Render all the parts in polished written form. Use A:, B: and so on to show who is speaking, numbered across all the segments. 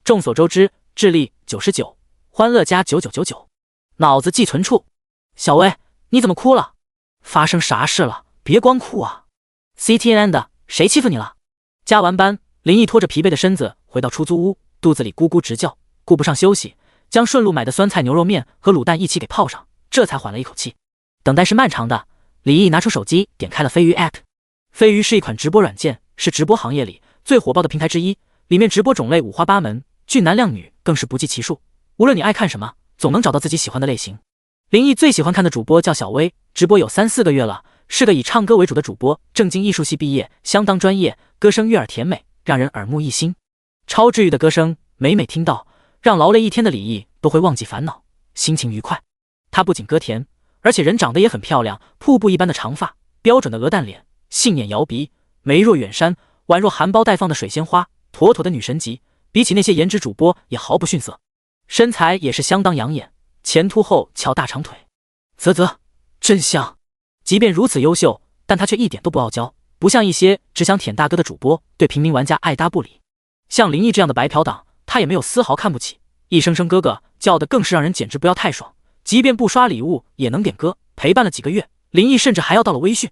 A: 众所周知，智力99，欢乐加9999，脑子寄存处。小薇，你怎么哭了？发生啥事了？别光哭啊 ！CTN 的，谁欺负你了？加完班，林毅拖着疲惫的身子回到出租屋，肚子里咕咕直叫，顾不上休息，将顺路买的酸菜牛肉面和卤蛋一起给泡上，这才缓了一口气。等待是漫长的，李毅拿出手机，点开了飞鱼 App。飞鱼是一款直播软件，是直播行业里最火爆的平台之一，里面直播种类五花八门，俊男靓女更是不计其数。无论你爱看什么，总能找到自己喜欢的类型。林毅最喜欢看的主播叫小薇，直播有3-4个月了，是个以唱歌为主的主播，正经艺术系毕业，相当专业，歌声悦耳甜美，让人耳目一新。超治愈的歌声，每每听到，让劳累一天的李毅都会忘记烦恼，心情愉快。他不仅歌甜，而且人长得也很漂亮，瀑布一般的长发，标准的鹅蛋脸，杏眼摇鼻，眉若远山，宛若含苞待放的水仙花，妥妥的女神级，比起那些颜值主播也毫不逊色。身材也是相当养眼，前凸后翘大长腿，啧，真香。即便如此优秀，但他却一点都不傲娇，不像一些只想舔大哥的主播，对平民玩家爱搭不理。像林毅这样的白嫖党，他也没有丝毫看不起，一声声哥哥叫的更是让人简直不要太爽。即便不刷礼物也能点歌，陪伴了几个月，林毅甚至还要到了微醺。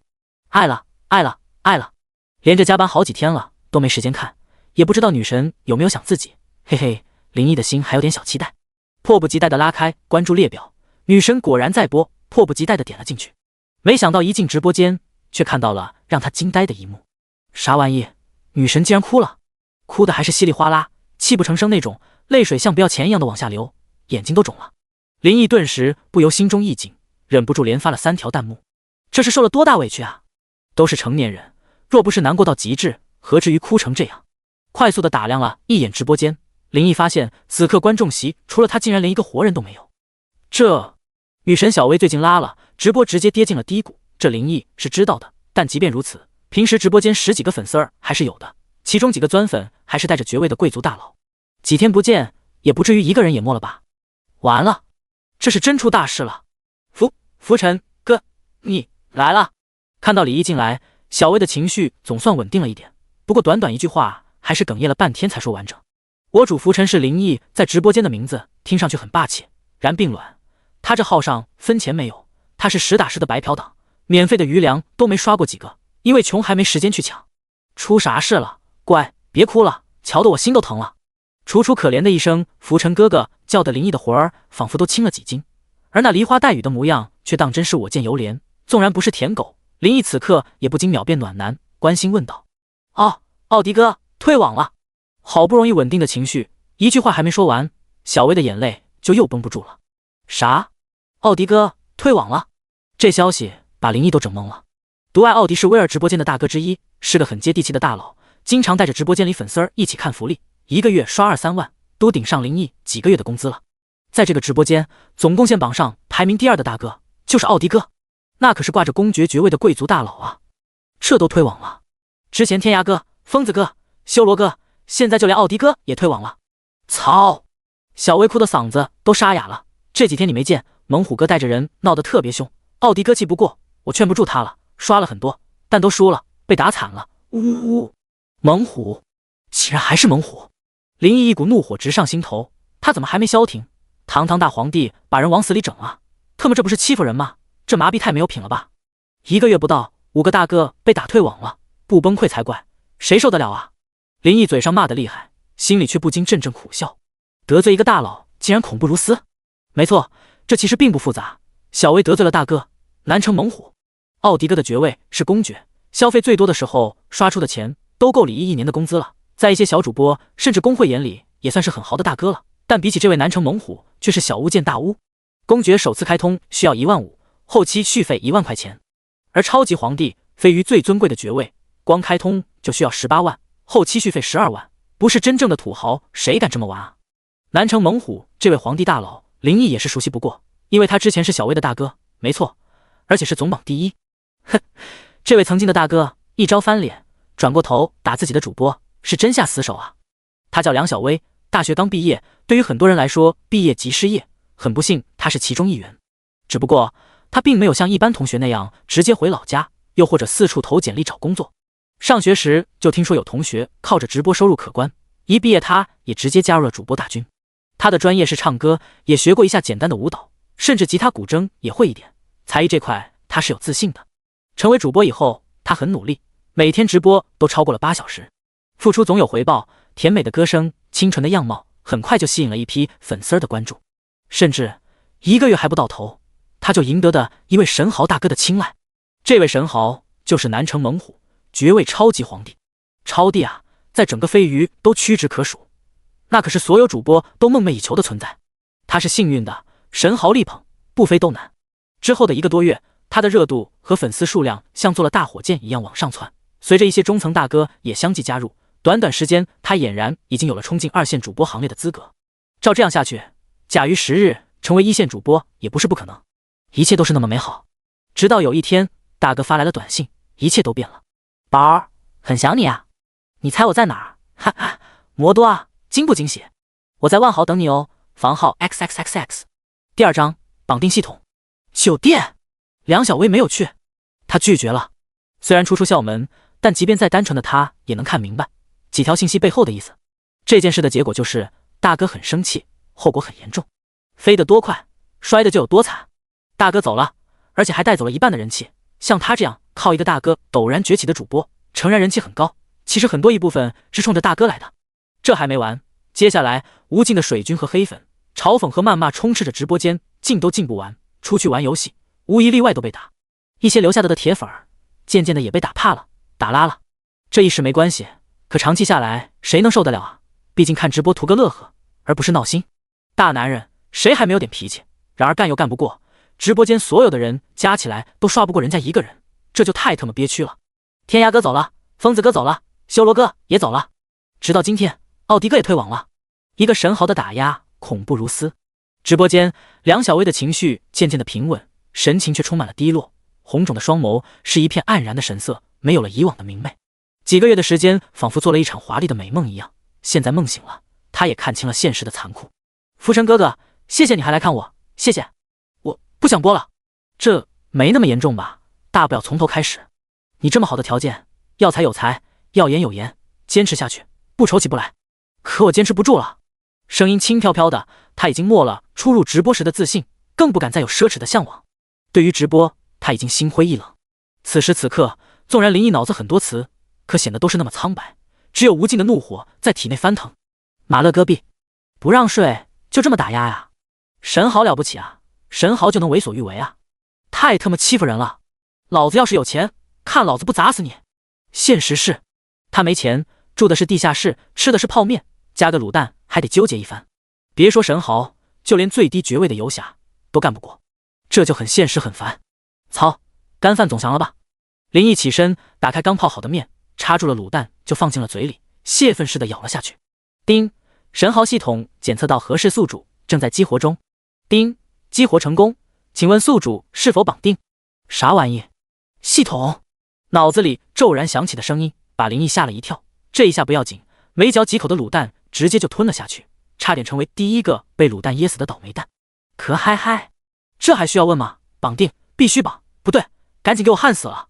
A: 爱了，连着加班好几天了，都没时间看，也不知道女神有没有想自己，嘿嘿，林毅的心还有点小期待，迫不及待的拉开关注列表，女神果然在播，迫不及待的点了进去。没想到一进直播间，却看到了让他惊呆的一幕。啥玩意？女神竟然哭了，哭的还是稀里哗啦，泣不成声那种，泪水像不要钱一样的往下流，眼睛都肿了。林毅顿时不由心中一紧，忍不住连发了3条弹幕。这是受了多大委屈啊？都是成年人，若不是难过到极致，何至于哭成这样？快速的打量了一眼直播间，林毅发现此刻观众席除了他竟然连一个活人都没有。这女神小薇最近拉了，直播直接跌进了低谷，这林毅是知道的，但即便如此，平时直播间10几个粉丝儿还是有的，其中几个钻粉还是带着爵位的贵族大佬。几天不见，也不至于一个人也没了吧？完了，这是真出大事了。浮尘哥，你来了。看到李毅进来，小薇的情绪总算稳定了一点，不过短短一句话还是哽咽了半天才说完整。我主浮尘是林毅在直播间的名字，听上去很霸气，然并卵。他这号上分钱没有，他是实打实的白嫖党，免费的余粮都没刷过几个，因为穷还没时间去抢。出啥事了？乖，别哭了，瞧得我心都疼了。楚楚可怜的一声浮尘哥哥，叫得林毅的魂儿仿佛都轻了几斤，而那梨花带雨的模样却当真是我见犹怜。纵然不是舔狗，林毅此刻也不禁秒变暖男，关心问道：奥迪哥退网了。好不容易稳定的情绪，一句话还没说完，小薇的眼泪就又绷不住了。啥？奥迪哥退网了？这消息把林毅都整懵了。独爱奥迪是威尔直播间的大哥之一，是个很接地气的大佬，经常带着直播间里粉丝儿一起看福利，一个月刷2-3万，都顶上林毅几个月的工资了。在这个直播间总贡献榜上排名第2的大哥就是奥迪哥，那可是挂着公爵爵位的贵族大佬啊。这都退网了？之前天涯哥、疯子哥、修罗哥，现在就连奥迪哥也退网了。操！小薇哭的嗓子都沙哑了。这几天你没见，猛虎哥带着人闹得特别凶，奥迪哥气不过，我劝不住他了，刷了很多，但都输了，被打惨了。呜！猛虎，竟然还是猛虎！林毅一股怒火直上心头，他怎么还没消停？堂堂大皇帝把人往死里整啊！特么这不是欺负人吗？这麻痹太没有品了吧！1个月不到，5个大哥被打退网了，不崩溃才怪，谁受得了啊？林毅嘴上骂得厉害，心里却不禁阵阵苦笑，得罪一个大佬竟然恐怖如斯。没错，这其实并不复杂，小薇得罪了大哥，难成猛虎。奥迪哥的爵位是公爵，消费最多的时候刷出的钱都够李毅1年的工资了，在一些小主播甚至工会眼里也算是很豪的大哥了，但比起这位南城猛虎却是小巫见大巫。公爵首次开通需要1万5，后期续费1万块钱，而超级皇帝飞鱼最尊贵的爵位，光开通就需要18万，后期续费12万，不是真正的土豪谁敢这么玩啊？南城猛虎这位皇帝大佬林毅也是熟悉不过，因为他之前是小薇的大哥，没错，而且是总榜第1。哼，这位曾经的大哥一招翻脸，转过头打自己的主播，是真下死手啊！他叫梁小薇，大学刚毕业，对于很多人来说，毕业即失业，很不幸他是其中一员。只不过他并没有像一般同学那样直接回老家，又或者四处投简历找工作。上学时就听说有同学靠着直播收入可观，一毕业他也直接加入了主播大军。他的专业是唱歌，也学过一下简单的舞蹈，甚至吉他古筝也会一点。才艺这块他是有自信的。成为主播以后，他很努力，每天直播都超过了8小时。付出总有回报，甜美的歌声，清纯的样貌，很快就吸引了一批粉丝的关注。甚至1个月还不到头，他就赢得的一位神豪大哥的青睐。这位神豪就是南城猛虎，爵位超级皇帝。超帝啊，在整个飞鱼都屈指可数，那可是所有主播都梦寐以求的存在。他是幸运的，神豪力捧，不飞都难。之后的1个多月，他的热度和粉丝数量像坐了大火箭一样往上窜，随着一些中层大哥也相继加入，短短时间他俨然已经有了冲进2线主播行列的资格。照这样下去，假于10日成为1线主播也不是不可能。一切都是那么美好，直到有一天大哥发来了短信，一切都变了。宝儿，很想你啊，你猜我在哪儿？哈哈，魔多啊，惊不惊喜？我在万豪等你哦，房号 XXXX。第2章绑定系统。酒店，梁小薇没有去，她拒绝了。虽然初出校门，但即便再单纯的她也能看明白几条信息背后的意思。这件事的结果就是大哥很生气，后果很严重。飞得多快，摔得就有多惨。大哥走了，而且还带走了一半的人气。像他这样靠一个大哥陡然崛起的主播，诚然人气很高，其实很多一部分是冲着大哥来的。这还没完，接下来无尽的水军和黑粉，嘲讽和谩骂充斥着直播间，进都进不完。出去玩游戏，无一例外都被打。一些留下的铁粉儿，渐渐的也被打怕了，打拉了。这一时没关系，可长期下来，谁能受得了啊？毕竟看直播图个乐呵，而不是闹心。大男人谁还没有点脾气？然而干又干不过，直播间所有的人加起来都刷不过人家一个人，这就太他妈憋屈了。天涯哥走了，疯子哥走了，修罗哥也走了，直到今天，奥迪哥也退网了。一个神豪的打压，恐怖如斯。直播间，梁小薇的情绪渐渐的平稳，神情却充满了低落，红肿的双眸是一片黯然的神色，没有了以往的明媚。几个月的时间，仿佛做了一场华丽的美梦一样，现在梦醒了，他也看清了现实的残酷。浮尘哥哥，谢谢你还来看我，谢谢。我不想播了。这没那么严重吧？大不了从头开始。你这么好的条件，要才有才，要颜有颜，坚持下去，不愁起不来。可我坚持不住了。声音轻飘飘的，他已经没了初入直播时的自信，更不敢再有奢侈的向往。对于直播，他已经心灰意冷。此时此刻，纵然林毅脑子很多词，可显得都是那么苍白，只有无尽的怒火在体内翻腾。马勒戈壁，不让睡，就这么打压呀？神豪了不起啊，神豪就能为所欲为啊？太他妈欺负人了！老子要是有钱，看老子不砸死你！现实是，他没钱，住的是地下室，吃的是泡面，加个卤蛋还得纠结一番。别说神豪，就连最低爵位的游侠都干不过，这就很现实很烦。操，干饭总降了吧？林毅起身，打开刚泡好的面，插住了卤蛋就放进了嘴里，泄愤似的咬了下去。叮，神豪系统检测到合适宿主，正在激活中。叮，激活成功，请问宿主是否绑定？啥玩意？系统？脑子里骤然响起的声音把林毅吓了一跳，这一下不要紧，没嚼几口的卤蛋直接就吞了下去，差点成为第一个被卤蛋噎死的倒霉蛋。可嗨嗨，这还需要问吗？绑定必须绑，不对，赶紧给我焊死了。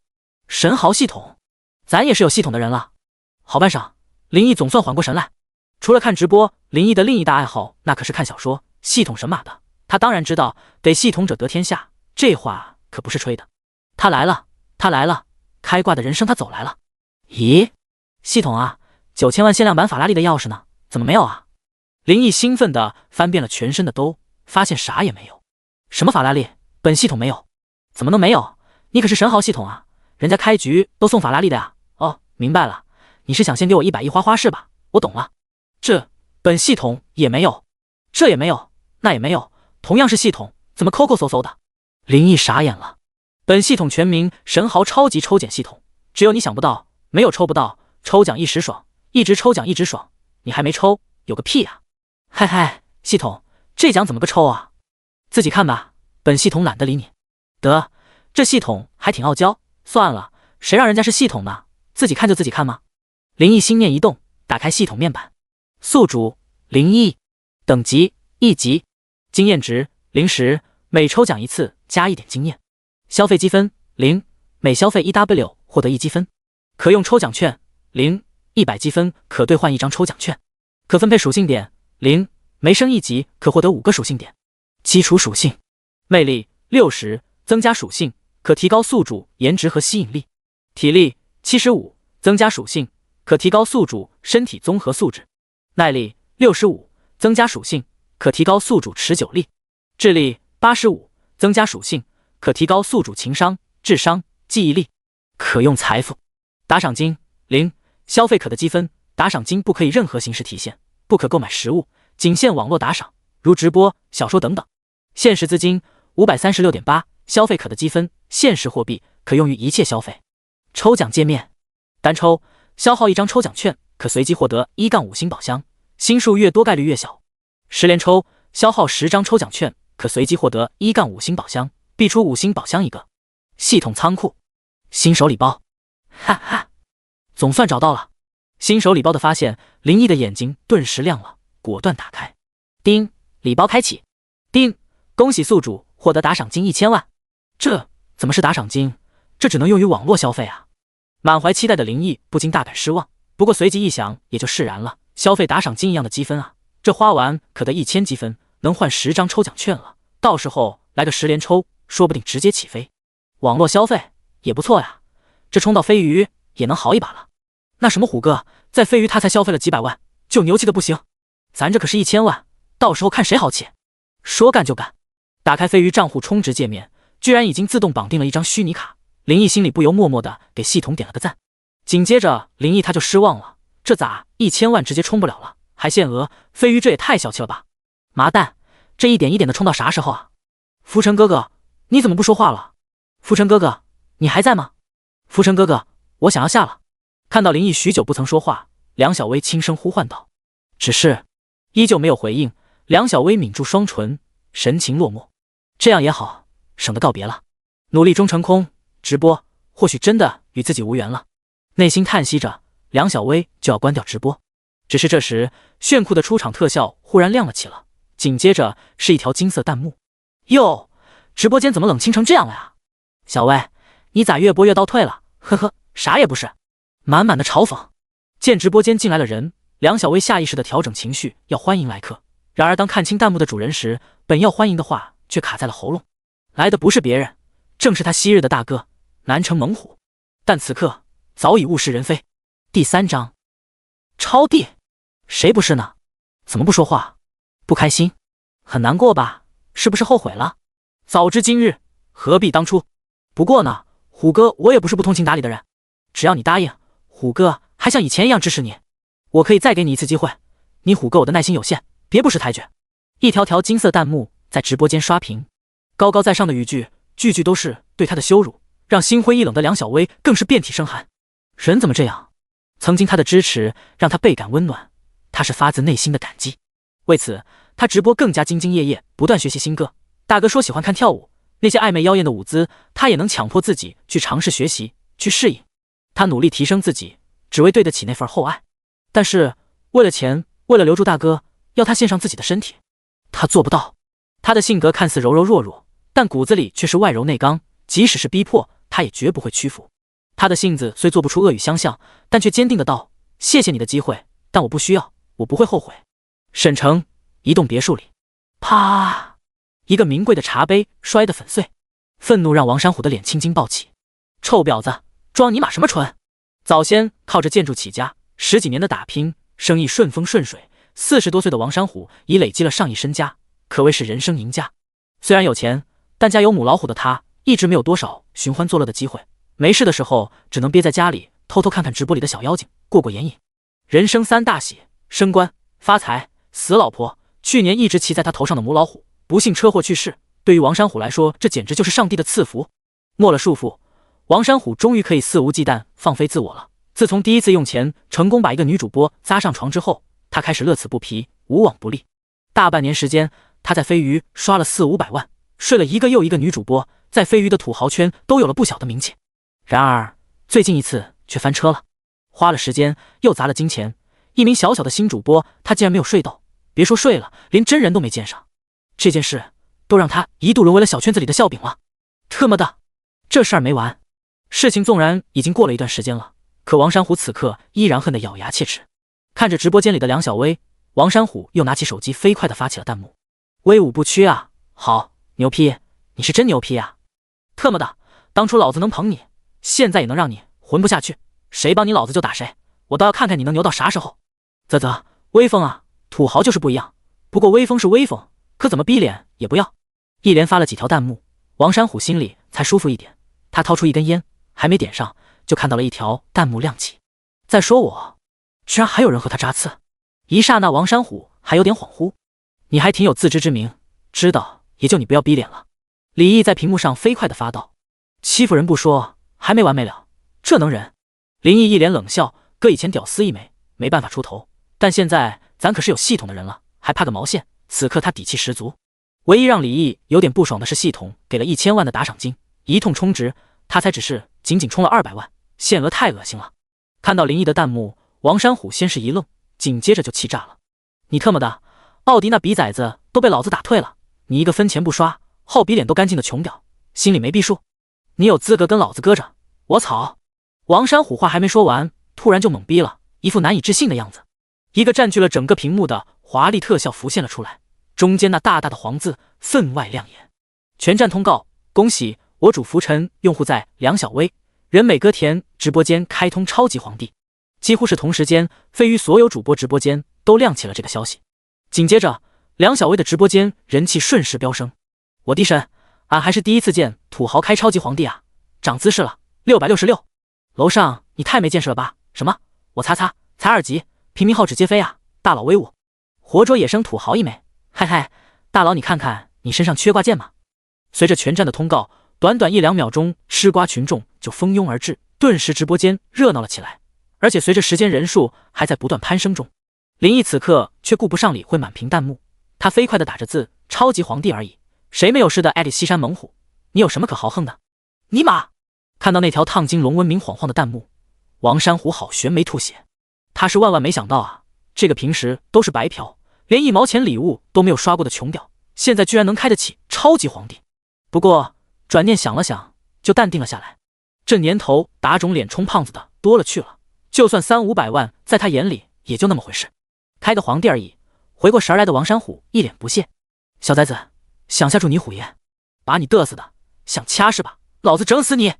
A: 神豪系统，咱也是有系统的人了。好半晌，林毅总算缓过神来。除了看直播，林毅的另一大爱好那可是看小说，系统神马的，他当然知道得系统者得天下，这话可不是吹的。他来了，他来了，开挂的人生他走来了。咦，系统啊，9000万限量版法拉利的钥匙呢？怎么没有啊？林毅兴奋地翻遍了全身的兜，发现啥也没有。什么法拉利？本系统没有。怎么能没有？你可是神豪系统啊，人家开局都送法拉利的呀。哦，明白了，你是想先给我110花花式吧？我懂了。这本系统也没有，这也没有，那也没有，同样是系统，怎么抠抠搜搜的？林毅傻眼了。本系统全名神豪超级抽检系统，只有你想不到，没有抽不到，抽奖一时爽，一直抽奖一直爽，你还没抽，有个屁啊！嗨嗨，系统，这奖怎么个抽啊？自己看吧，本系统懒得理你。得，这系统还挺傲娇，算了，谁让人家是系统呢？自己看就自己看吗？林毅心念一动，打开系统面板。宿主林毅，等级1级，经验值010，每抽奖一次加1点经验，消费积分0，每消费1W 获得1积分，可用抽奖券0，100积分可兑换1张抽奖券。可分配属性点0，每升1级可获得5个属性点。基础属性：魅力60，增加属性，可提高宿主颜值和吸引力；体力75，增加属性，可提高宿主身体综合素质；耐力65，增加属性，可提高宿主持久力；智力85，增加属性，可提高宿主情商、智商、记忆力。可用财富：打赏金0，消费可得积分，打赏金不可以任何形式体现，不可购买实物，仅限网络打赏，如直播、小说等等。现实资金536.8，消费可得积分，现实货币，可用于一切消费。抽奖界面：单抽，消耗1张抽奖券，可随机获得1-5星宝箱，星数越多概率越小。10连抽，消耗10张抽奖券，可随机获得1-5星宝箱，必出5星宝箱1个。系统仓库：新手礼包，哈哈，总算找到了。新手礼包的发现，林毅的眼睛顿时亮了，果断打开。叮，礼包开启。叮，恭喜宿主获得打赏金1000万。这怎么是打赏金？这只能用于网络消费啊！满怀期待的林毅不禁大感失望，不过随即一想，也就释然了。消费打赏金一样的积分啊，这花完可得1000积分，能换10张抽奖券了。到时候来个10连抽，说不定直接起飞。网络消费也不错呀，这冲到飞鱼也能好一把了。那什么虎哥，在飞鱼他才消费了几百万，就牛气的不行。咱这可是1000万，到时候看谁好气。说干就干，打开飞鱼账户充值界面，居然已经自动绑定了一张虚拟卡。林毅心里不由默默的给系统点了个赞。紧接着林毅他就失望了，这咋1000万直接充不了了，还限额？飞鱼这也太小气了吧！麻蛋，这一点一点的充到啥时候啊？浮尘哥哥，你怎么不说话了？浮尘哥哥，你还在吗？浮尘哥哥，我想要下了。看到林毅许久不曾说话，梁小薇轻声呼唤道，只是依旧没有回应。梁小薇抿住双唇，神情落寞。这样也好，省得告别了。努力终成空，直播或许真的与自己无缘了。内心叹息着，梁小薇就要关掉直播。只是这时，炫酷的出场特效忽然亮了起来，紧接着是一条金色弹幕。哟，直播间怎么冷清成这样了呀？小薇，你咋越播越倒退了？呵呵，啥也不是。满满的嘲讽。见直播间进来了人，梁小薇下意识的调整情绪，要欢迎来客。然而当看清弹幕的主人时，本要欢迎的话却卡在了喉咙。来的不是别人，正是他昔日的大哥南城猛虎，但此刻早已物是人非。第3章，超帝，谁不是呢？怎么不说话？不开心？很难过吧？是不是后悔了？早知今日，何必当初？不过呢，虎哥，我也不是不通情达理的人，只要你答应，虎哥还像以前一样支持你。我可以再给你一次机会，你虎哥我的耐心有限，别不识抬举。一条条金色弹幕在直播间刷屏，高高在上的语句，句句都是对他的羞辱，让心灰意冷的梁小薇更是遍体生寒。人怎么这样？曾经他的支持让他倍感温暖，他是发自内心的感激。为此，他直播更加兢兢业业，不断学习新歌。大哥说喜欢看跳舞，那些暧昧妖艳的舞姿，他也能强迫自己去尝试学习，去适应。他努力提升自己，只为对得起那份厚爱。但是为了钱，为了留住大哥，要他献上自己的身体，他做不到。他的性格看似柔柔弱弱，但骨子里却是外柔内刚，即使是逼迫，他也绝不会屈服。他的性子虽做不出恶语相向，但却坚定的道：谢谢你的机会，但我不需要，我不会后悔。沈城一栋别墅里，啪，一个名贵的茶杯摔得粉碎，愤怒让王山虎的脸青筋暴起。臭婊子，装你妈什么蠢！早先靠着建筑起家，10几年的打拼，生意顺风顺水，40多岁的王山虎已累积了上亿身家，可谓是人生赢家。虽然有钱，但家有母老虎的他，一直没有多少寻欢作乐的机会。没事的时候，只能憋在家里，偷偷看看直播里的小妖精，过过眼瘾。人生3大喜：升官、发财、死老婆。去年一直骑在他头上的母老虎，不幸车祸去世。对于王山虎来说，这简直就是上帝的赐福。没了束缚，王山虎终于可以肆无忌惮放飞自我了。自从第一次用钱成功把一个女主播扎上床之后，他开始乐此不疲，无往不利。大半年时间，他在飞鱼刷了400-500万，睡了一个又一个女主播，在飞鱼的土豪圈都有了不小的名气。然而最近一次却翻车了，花了时间又砸了金钱，一名小小的新主播，他竟然没有睡到，别说睡了，连真人都没见上。这件事都让他一度沦为了小圈子里的笑柄了。特么的，这事儿没完。事情纵然已经过了一段时间了，可王山虎此刻依然恨得咬牙切齿。看着直播间里的梁小薇，王山虎又拿起手机飞快地发起了弹幕。威武不屈啊，好牛批，你是真牛批啊！特么的，当初老子能捧你，现在也能让你混不下去，谁帮你老子就打谁，我倒要看看你能牛到啥时候。啧啧，威风啊，土豪就是不一样。不过威风是威风，可怎么逼脸也不要。一连发了几条弹幕，王山虎心里才舒服一点。他掏出一根烟，还没点上，就看到了一条弹幕亮起，在说我，居然还有人和他扎刺。一刹那，王山虎还有点恍惚。你还挺有自知之明，知道也就你不要逼脸了。李毅在屏幕上飞快地发道：欺负人不说，还没完没了，这能忍？林毅一脸冷笑，哥以前屌丝一枚，没办法出头，但现在咱可是有系统的人了，还怕个毛线？此刻他底气十足。唯一让李毅有点不爽的是，系统给了1000万的打赏金，一通充值，他才只是仅充了200万，限额太恶心了。看到林毅的弹幕，王山虎先是一愣，紧接着就气炸了。你特么的，奥迪那逼崽子都被老子打退了，你一个分钱不刷，好比脸都干净的穷屌，心里没逼数？你有资格跟老子搁着？我操！王山虎话还没说完，突然就懵逼了，一副难以置信的样子。一个占据了整个屏幕的华丽特效浮现了出来，中间那大大的黄字分外亮眼。全站通告，恭喜我主浮尘用户在梁小薇、人美歌甜直播间开通超级皇帝。几乎是同时间，飞鱼所有主播直播间都亮起了这个消息。紧接着，梁小薇的直播间人气顺势飙升。我的神，俺还是第一次见土豪开超级皇帝啊！长姿势了，666。楼上你太没见识了吧？什么？我擦擦，才2级，平民号只接飞啊！大佬威武，活捉野生土豪一枚！嗨嗨，大佬你看看你身上缺挂件吗？随着全站的通告，短短1-2秒钟，吃瓜群众就蜂拥而至，顿时直播间热闹了起来。而且随着时间，人数还在不断攀升中。林毅此刻却顾不上理会满屏弹幕，他飞快地打着字：超级皇帝而已，谁没有事的艾特西山猛虎，你有什么可豪横的？尼玛！看到那条烫金龙温明晃晃的弹幕，王山虎好悬眉吐血。他是万万没想到啊，这个平时都是白嫖，连1毛钱礼物都没有刷过的穷屌，现在居然能开得起超级皇帝。不过转念想了想，就淡定了下来。这年头打肿脸充胖子的多了去了，就算300-500万，在他眼里也就那么回事，开个皇帝而已。回过神来的王山虎一脸不屑：小崽子，想吓住你虎爷，把你嘚瑟的，想掐是吧？老子整死你！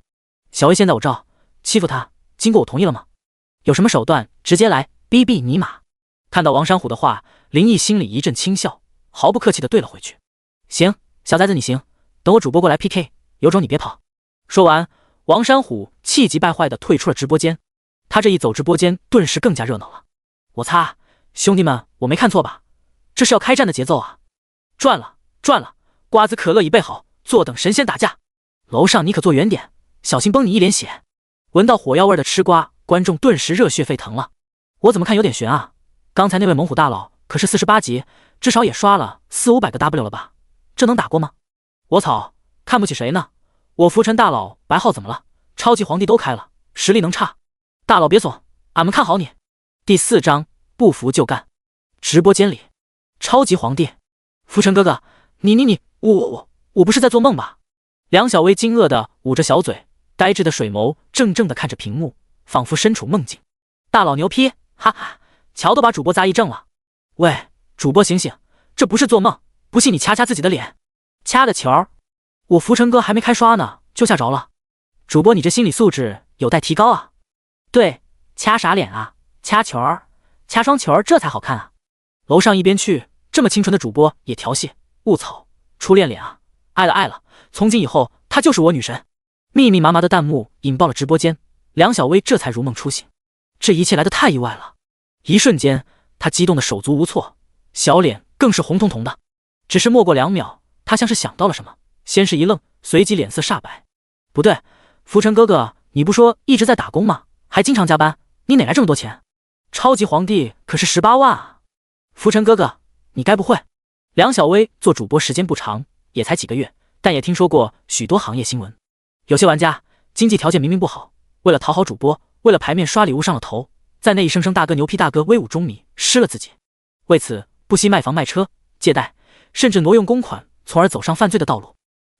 A: 小薇现在我照欺负他，经过我同意了吗？有什么手段直接来，逼逼尼玛！看到王山虎的话，林毅心里一阵轻笑，毫不客气地对了回去：行，小崽子你行，等我主播过来 PK， 有种你别跑。说完，王山虎气急败坏地退出了直播间。他这一走，直播间顿时更加热闹了。我擦，兄弟们，我没看错吧？这是要开战的节奏啊！赚了，赚了！瓜子可乐已备好，坐等神仙打架。楼上你可坐远点，小心崩你一脸血。闻到火药味的吃瓜，观众顿时热血沸腾了。我怎么看有点悬啊？刚才那位猛虎大佬可是48级，至少也刷了400-500个 W 了吧？这能打过吗？我操，看不起谁呢？我浮尘大佬白号怎么了？超级皇帝都开了，实力能差？大佬别怂，俺们看好你。第4章，不服就干。直播间里，超级皇帝，浮尘哥哥，我不是在做梦吧？梁小薇惊愕的捂着小嘴，呆滞的水眸怔怔的看着屏幕，仿佛身处梦境。大佬牛批，哈哈，乔都把主播砸一怔了。喂，主播醒醒，这不是做梦，不信你掐掐自己的脸。掐的球儿，我浮尘哥还没开刷呢，就吓着了。主播你这心理素质有待提高啊。对，掐啥脸啊？掐球儿，掐双球儿，这才好看啊。楼上一边去，这么清纯的主播也调戏，误操，初恋脸啊，爱了爱了，从今以后她就是我女神。密密麻麻的弹幕引爆了直播间，梁小薇这才如梦初醒。这一切来得太意外了，一瞬间她激动的手足无措，小脸更是红彤彤的。只是没过2秒，她像是想到了什么，先是一愣，随即脸色煞白。不对，浮尘哥哥，你不说一直在打工吗？还经常加班，你哪来这么多钱？超级皇帝可是18万啊！浮尘哥哥，你该不会……梁小薇做主播时间不长，也才几个月，但也听说过许多行业新闻。有些玩家经济条件明明不好，为了讨好主播，为了牌面刷礼物上了头，在那一声声大哥牛批大哥威武中迷失了自己，为此不惜卖房卖车借贷，甚至挪用公款，从而走上犯罪的道路。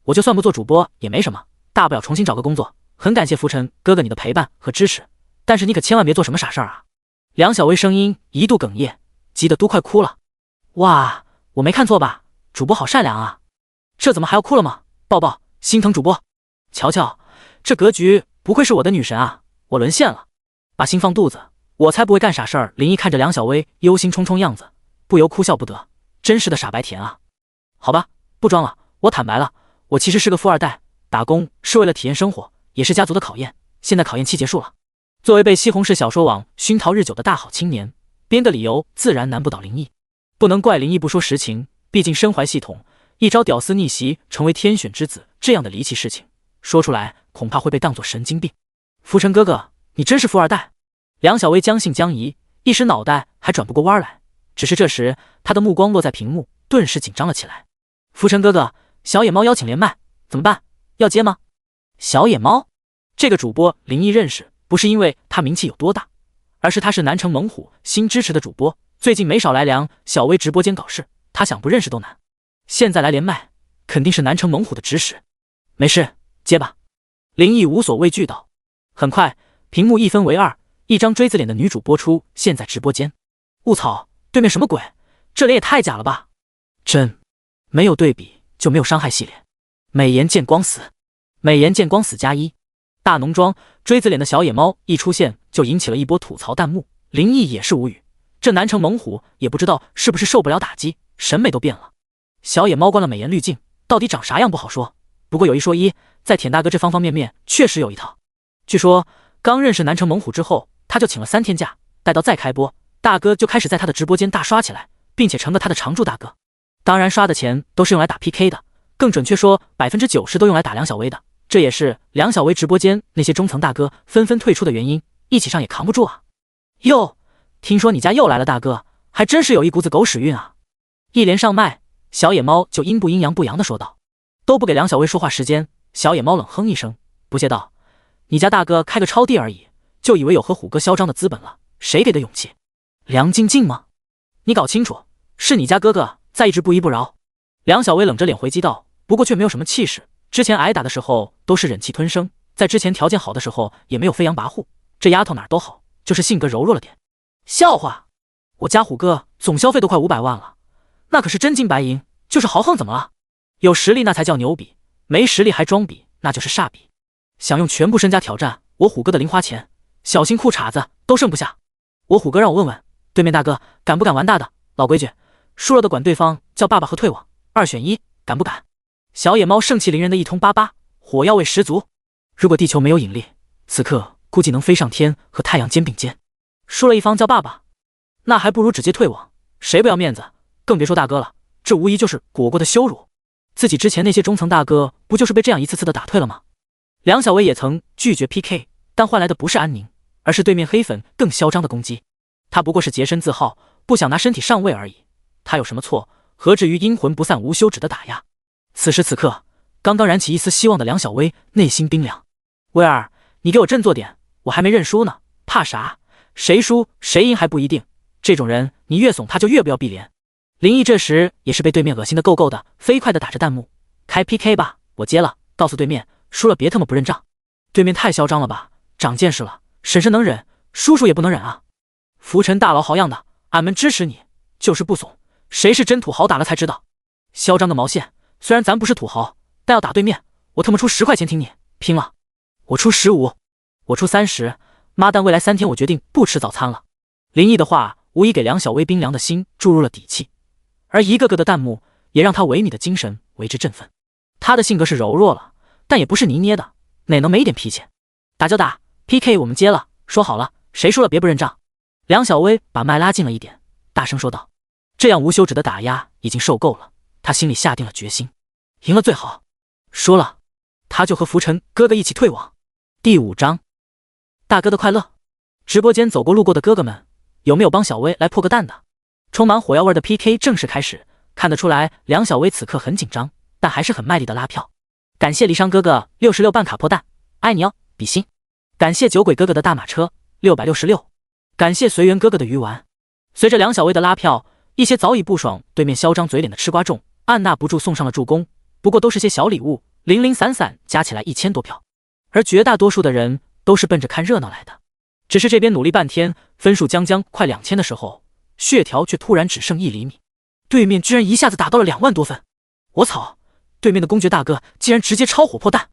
A: 我就算不做主播也没什么，大不了重新找个工作。很感谢浮尘哥哥你的陪伴和支持，但是你可千万别做什么傻事儿啊！梁小薇声音一度哽咽，急得都快哭了。哇，我没看错吧？主播好善良啊！这怎么还要哭了吗？抱抱，心疼主播。瞧瞧，这格局不愧是我的女神啊！我沦陷了，把心放肚子，我才不会干傻事儿。林毅看着梁小薇忧心忡忡样子，不由哭笑不得，真是的傻白甜啊！好吧，不装了，我坦白了，我其实是个富二代，打工是为了体验生活，也是家族的考验。现在考验期结束了，作为被西红柿小说网熏陶日久的大好青年，编个理由自然难不倒林毅。不能怪林毅不说实情，毕竟身怀系统，一朝屌丝逆袭成为天选之子这样的离奇事情，说出来恐怕会被当作神经病。浮尘哥哥，你真是富二代！梁小薇将信将疑，一时脑袋还转不过弯来。只是这时，他的目光落在屏幕，顿时紧张了起来。浮尘哥哥，小野猫邀请连麦，怎么办？要接吗？小野猫这个主播林毅认识，不是因为他名气有多大，而是他是南城猛虎新支持的主播，最近没少来梁小薇直播间搞事，他想不认识都难。现在来连麦，肯定是南城猛虎的指使。没事，接吧。林毅无所畏惧道。很快，屏幕一分为二，一张锥子脸的女主播出现在直播间。雾草，对面什么鬼？这脸也太假了吧！真没有对比就没有伤害系列。美颜见光死，美颜见光死加一。大浓妆锥子脸的小野猫一出现就引起了一波吐槽弹幕，林毅也是无语。这南城猛虎也不知道是不是受不了打击，审美都变了。小野猫关了美颜滤镜，到底长啥样不好说。不过有一说一，在舔大哥这方方面面确实有一套。据说刚认识南城猛虎之后，他就请了3天假，待到再开播，大哥就开始在他的直播间大刷起来，并且成了他的常驻大哥。当然刷的钱都是用来打 PK 的，更准确说90%都用来打梁小薇的。这也是梁小薇直播间那些中层大哥纷纷退出的原因，一起上也扛不住啊。哟，听说你家又来了大哥，还真是有一股子狗屎运啊。一连上麦，小野猫就阴不阴阳不阳的说道。都不给梁小薇说话时间，小野猫冷哼一声，不屑道：你家大哥开个超帝而已，就以为有和虎哥嚣张的资本了？谁给的勇气？梁静静吗？你搞清楚，是你家哥哥在一直不依不饶。梁小薇冷着脸回击道，不过却没有什么气势。之前挨打的时候都是忍气吞声，在之前条件好的时候也没有飞扬跋扈。这丫头哪儿都好，就是性格柔弱了点。笑话，我家虎哥总消费都快500万了，那可是真金白银，就是豪横怎么了？有实力那才叫牛逼，没实力还装逼，那就是傻逼。想用全部身家挑战我虎哥的零花钱，小心裤衩子都剩不下。我虎哥让我问问对面大哥敢不敢玩大的，老规矩，输了的管对方叫爸爸和退网，2选1，敢不敢？小野猫盛气凌人的一通巴巴，火药味十足。如果地球没有引力，此刻估计能飞上天和太阳肩并肩。输了一方叫爸爸，那还不如直接退网，谁不要面子？更别说大哥了，这无疑就是果果的羞辱。自己之前那些中层大哥不就是被这样一次次的打退了吗？梁小薇也曾拒绝 PK， 但换来的不是安宁，而是对面黑粉更嚣张的攻击。他不过是洁身自好，不想拿身体上位而已。他有什么错？何至于阴魂不散无休止的打压？此时此刻，刚刚燃起一丝希望的梁小薇内心冰凉。薇儿，你给我振作点，我还没认输呢，怕啥？谁输谁赢还不一定。这种人你越怂他就越不要碧莲。林毅这时也是被对面恶心的够够的，飞快的打着弹幕，开 PK 吧，我接了，告诉对面输了别他妈不认账。对面太嚣张了吧，长见识了，婶婶能忍，叔叔也不能忍啊。浮尘大佬好样的，俺们支持你，就是不怂，谁是真土豪打了才知道。嚣张个毛线，虽然咱不是土豪，但要打对面，我他妈出10块钱听你，拼了！我出15，我出30，妈蛋，未来3天我决定不吃早餐了。林毅的话无疑给梁小薇冰凉的心注入了底气，而一个个的弹幕也让他萎靡的精神为之振奋。他的性格是柔弱了，但也不是泥捏的，哪能没一点脾气？打就打 ，PK 我们接了，说好了，谁输了别不认账。梁小薇把麦拉近了一点，大声说道。这样无休止的打压已经受够了，他心里下定了决心，赢了最好。输了，他就和浮尘哥哥一起退网。第5章，大哥的快乐。直播间走过路过的哥哥们，有没有帮小薇来破个蛋的？充满火药味的 PK 正式开始，看得出来梁小薇此刻很紧张，但还是很卖力的拉票。感谢离殇哥哥66办卡破蛋，爱你哦，比心。感谢酒鬼哥哥的大马车666，感谢随缘哥哥的鱼丸。随着梁小薇的拉票，一些早已不爽对面嚣张嘴脸的吃瓜众按捺不住送上了助攻，不过都是些小礼物，零零散散加起来1000多票，而绝大多数的人都是奔着看热闹来的。只是这边努力半天，分数将快2000的时候，血条却突然只剩1厘米，对面居然一下子打到了2万多分！我操！对面的公爵大哥竟然直接超火破蛋，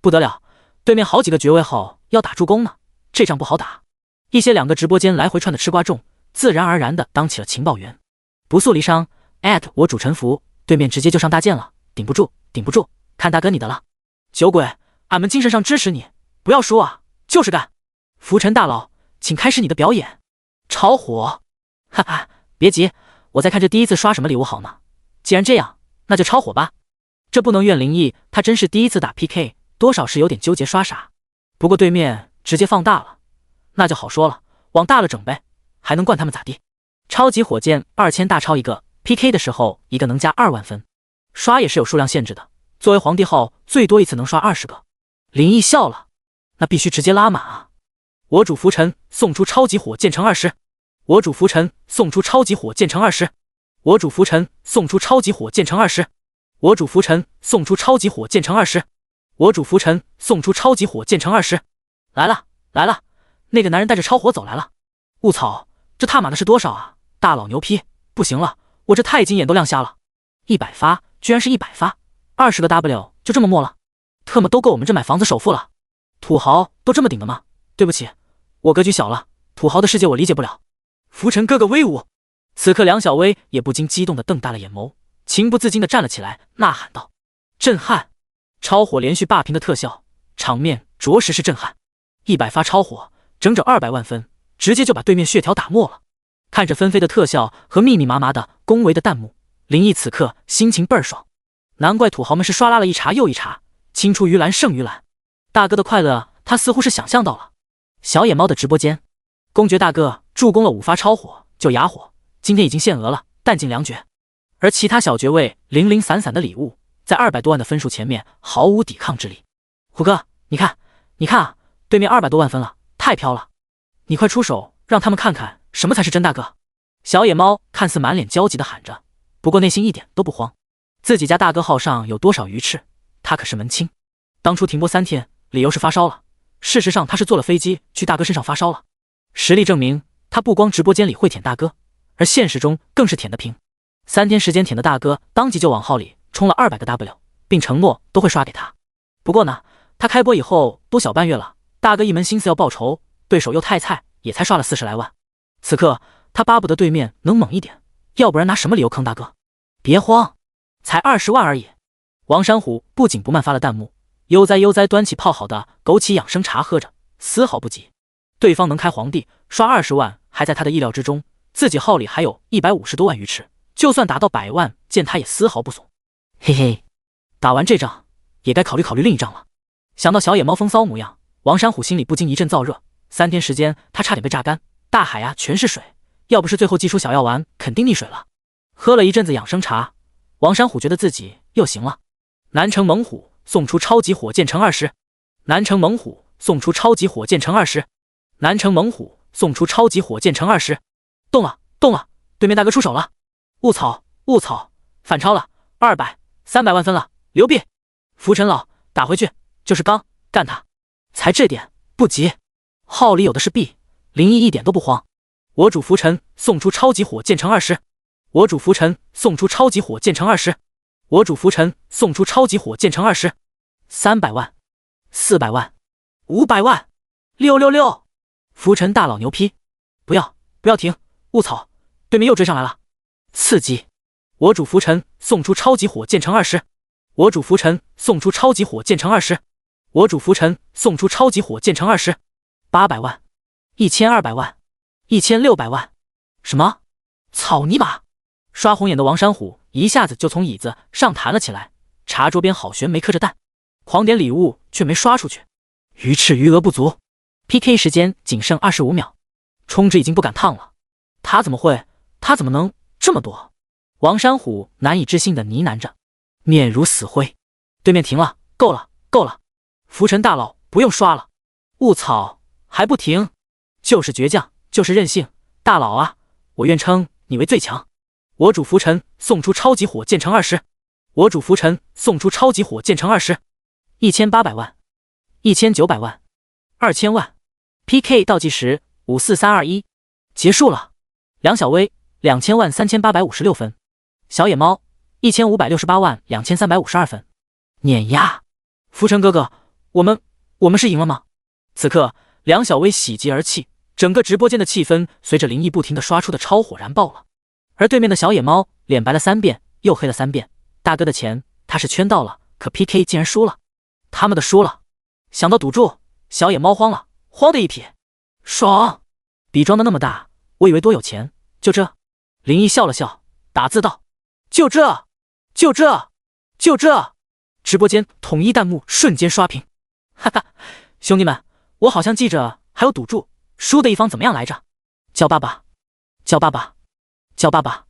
A: 不得了！对面好几个爵位后要打助攻呢，这仗不好打。一些2个直播间来回串的吃瓜众，自然而然的当起了情报员。不诉离殇，我主臣服，对面直接就上大剑了，顶不住，顶不住，看大哥你的了！酒鬼，俺们精神上支持你，不要输啊，就是干！浮尘大佬，请开始你的表演。超火！哈哈，别急，我在看这第一次刷什么礼物好呢。既然这样，那就超火吧。这不能怨灵异，他真是第一次打 PK， 多少是有点纠结刷啥。不过对面直接放大了，那就好说了，往大了整呗，还能惯他们咋地？超级火箭2000大超一个 ，PK 的时候一个能加2万分，刷也是有数量限制的。作为皇帝后，最多一次能刷20个。灵异笑了，那必须直接拉满啊！我主浮尘送出超级火箭乘20，我主浮尘送出超级火箭乘20，我主浮尘送出超级火箭乘20。我主浮尘送出超级火箭乘20，我主浮尘送出超级火箭乘20。来了来了，那个男人带着超火走来了。雾草，这他妈的是多少啊？大佬牛批！不行了，我这太金眼都亮瞎了。100发，居然是100发，20个 W 就这么没了，特么都够我们这买房子首付了。土豪都这么顶的吗？对不起，我格局小了，土豪的世界我理解不了。浮尘哥哥威武！此刻梁小薇也不禁激动地瞪大了眼眸。情不自禁地站了起来，呐喊道：“震撼！超火连续霸屏的特效，场面着实是震撼。100发超火，整整200万分，直接就把对面血条打没了。”看着纷飞的特效和密密麻麻的恭维的弹幕，林毅此刻心情倍儿爽。难怪土豪们是刷拉了一茬又一茬，青出于蓝胜于蓝。大哥的快乐，他似乎是想象到了。小野猫的直播间，公爵大哥助攻了5发超火就哑火，今天已经限额了，弹尽粮绝。而其他小爵位零零散散的礼物，在200多万的分数前面毫无抵抗之力。虎哥，你看，你看啊，对面200多万分了，太飘了！你快出手，让他们看看什么才是真大哥。小野猫看似满脸焦急地喊着，不过内心一点都不慌。自己家大哥号上有多少鱼翅，他可是门清。当初停播3天，理由是发烧了，事实上他是坐了飞机去大哥身上发烧了。实力证明，他不光直播间里会舔大哥，而现实中更是舔得平。3天时间舔的大哥当即就往号里充了200个 W， 并承诺都会刷给他。不过呢，他开播以后多小半月了，大哥一门心思要报仇，对手又太菜，也才刷了40来万。此刻他巴不得对面能猛一点，要不然拿什么理由坑大哥？别慌，才20万而已。王山虎不紧不慢发了弹幕，悠哉悠哉端起泡好的枸杞养生茶喝着，丝毫不急。对方能开皇帝，刷20万还在他的意料之中，自己号里还有150多万鱼翅。就算达到100万，见他也丝毫不怂。嘿嘿，打完这仗，也该考虑考虑另一仗了。想到小野猫风骚模样，王山虎心里不禁一阵燥热。3天时间，他差点被榨干，大海呀全是水，要不是最后祭出小药丸，肯定溺水了。喝了一阵子养生茶，王山虎觉得自己又行了。南城猛虎送出超级火箭乘20，南城猛虎送出超级火箭乘20，南城猛虎送出超级火箭乘20。动了，动了，对面大哥出手了。雾草，雾草，反超了，200、300万分了，牛逼！浮尘佬，打回去，就是刚，干他！才这点，不急，号里有的是币，林毅一点都不慌。我主浮尘送出超级火箭乘20，我主浮尘送出超级火箭乘20，我主浮尘送出超级火箭乘20。300万、400万、500万，666！浮尘大佬牛批！不要停！雾草，对面又追上来了。刺激！我主浮尘送出超级火箭乘20，我主浮尘送出超级火箭乘20，我主浮尘送出超级火箭乘20。800万、1200万、1600万！什么？草泥马！刷红眼的王山虎一下子就从椅子上弹了起来，茶桌边好悬没磕着蛋，狂点礼物却没刷出去，鱼翅余额不足。PK 时间仅剩25秒，充值已经不敢烫了。他怎么会？他怎么能？这么多，王山虎难以置信的呢喃着，面如死灰。对面停了，够了，够了！浮尘大佬不用刷了。雾草还不停，就是倔强，就是任性，大佬啊，我愿称你为最强。我主浮尘送出超级火箭乘20，我主浮尘送出超级火箭乘20。1800万、1900万、2000万。PK 倒计时5、4、3、2、1，结束了。梁小薇。20003856分。小野猫15682352分。碾压！浮尘哥哥，我们是赢了吗？此刻，梁小薇喜极而泣，整个直播间的气氛随着灵异不停的刷出的超火燃爆了。而对面的小野猫脸白了3遍，又黑了3遍。大哥的钱他是圈到了，可 PK 竟然输了，他们的输了。想到赌注，小野猫慌了，慌的一撇。爽！比装的那么大，我以为多有钱，就这。灵异笑了笑，打字道：就这。直播间统一弹幕瞬间刷屏。哈哈，兄弟们，我好像记着还有赌注，输的一方怎么样来着？叫爸爸，叫爸爸，叫爸爸！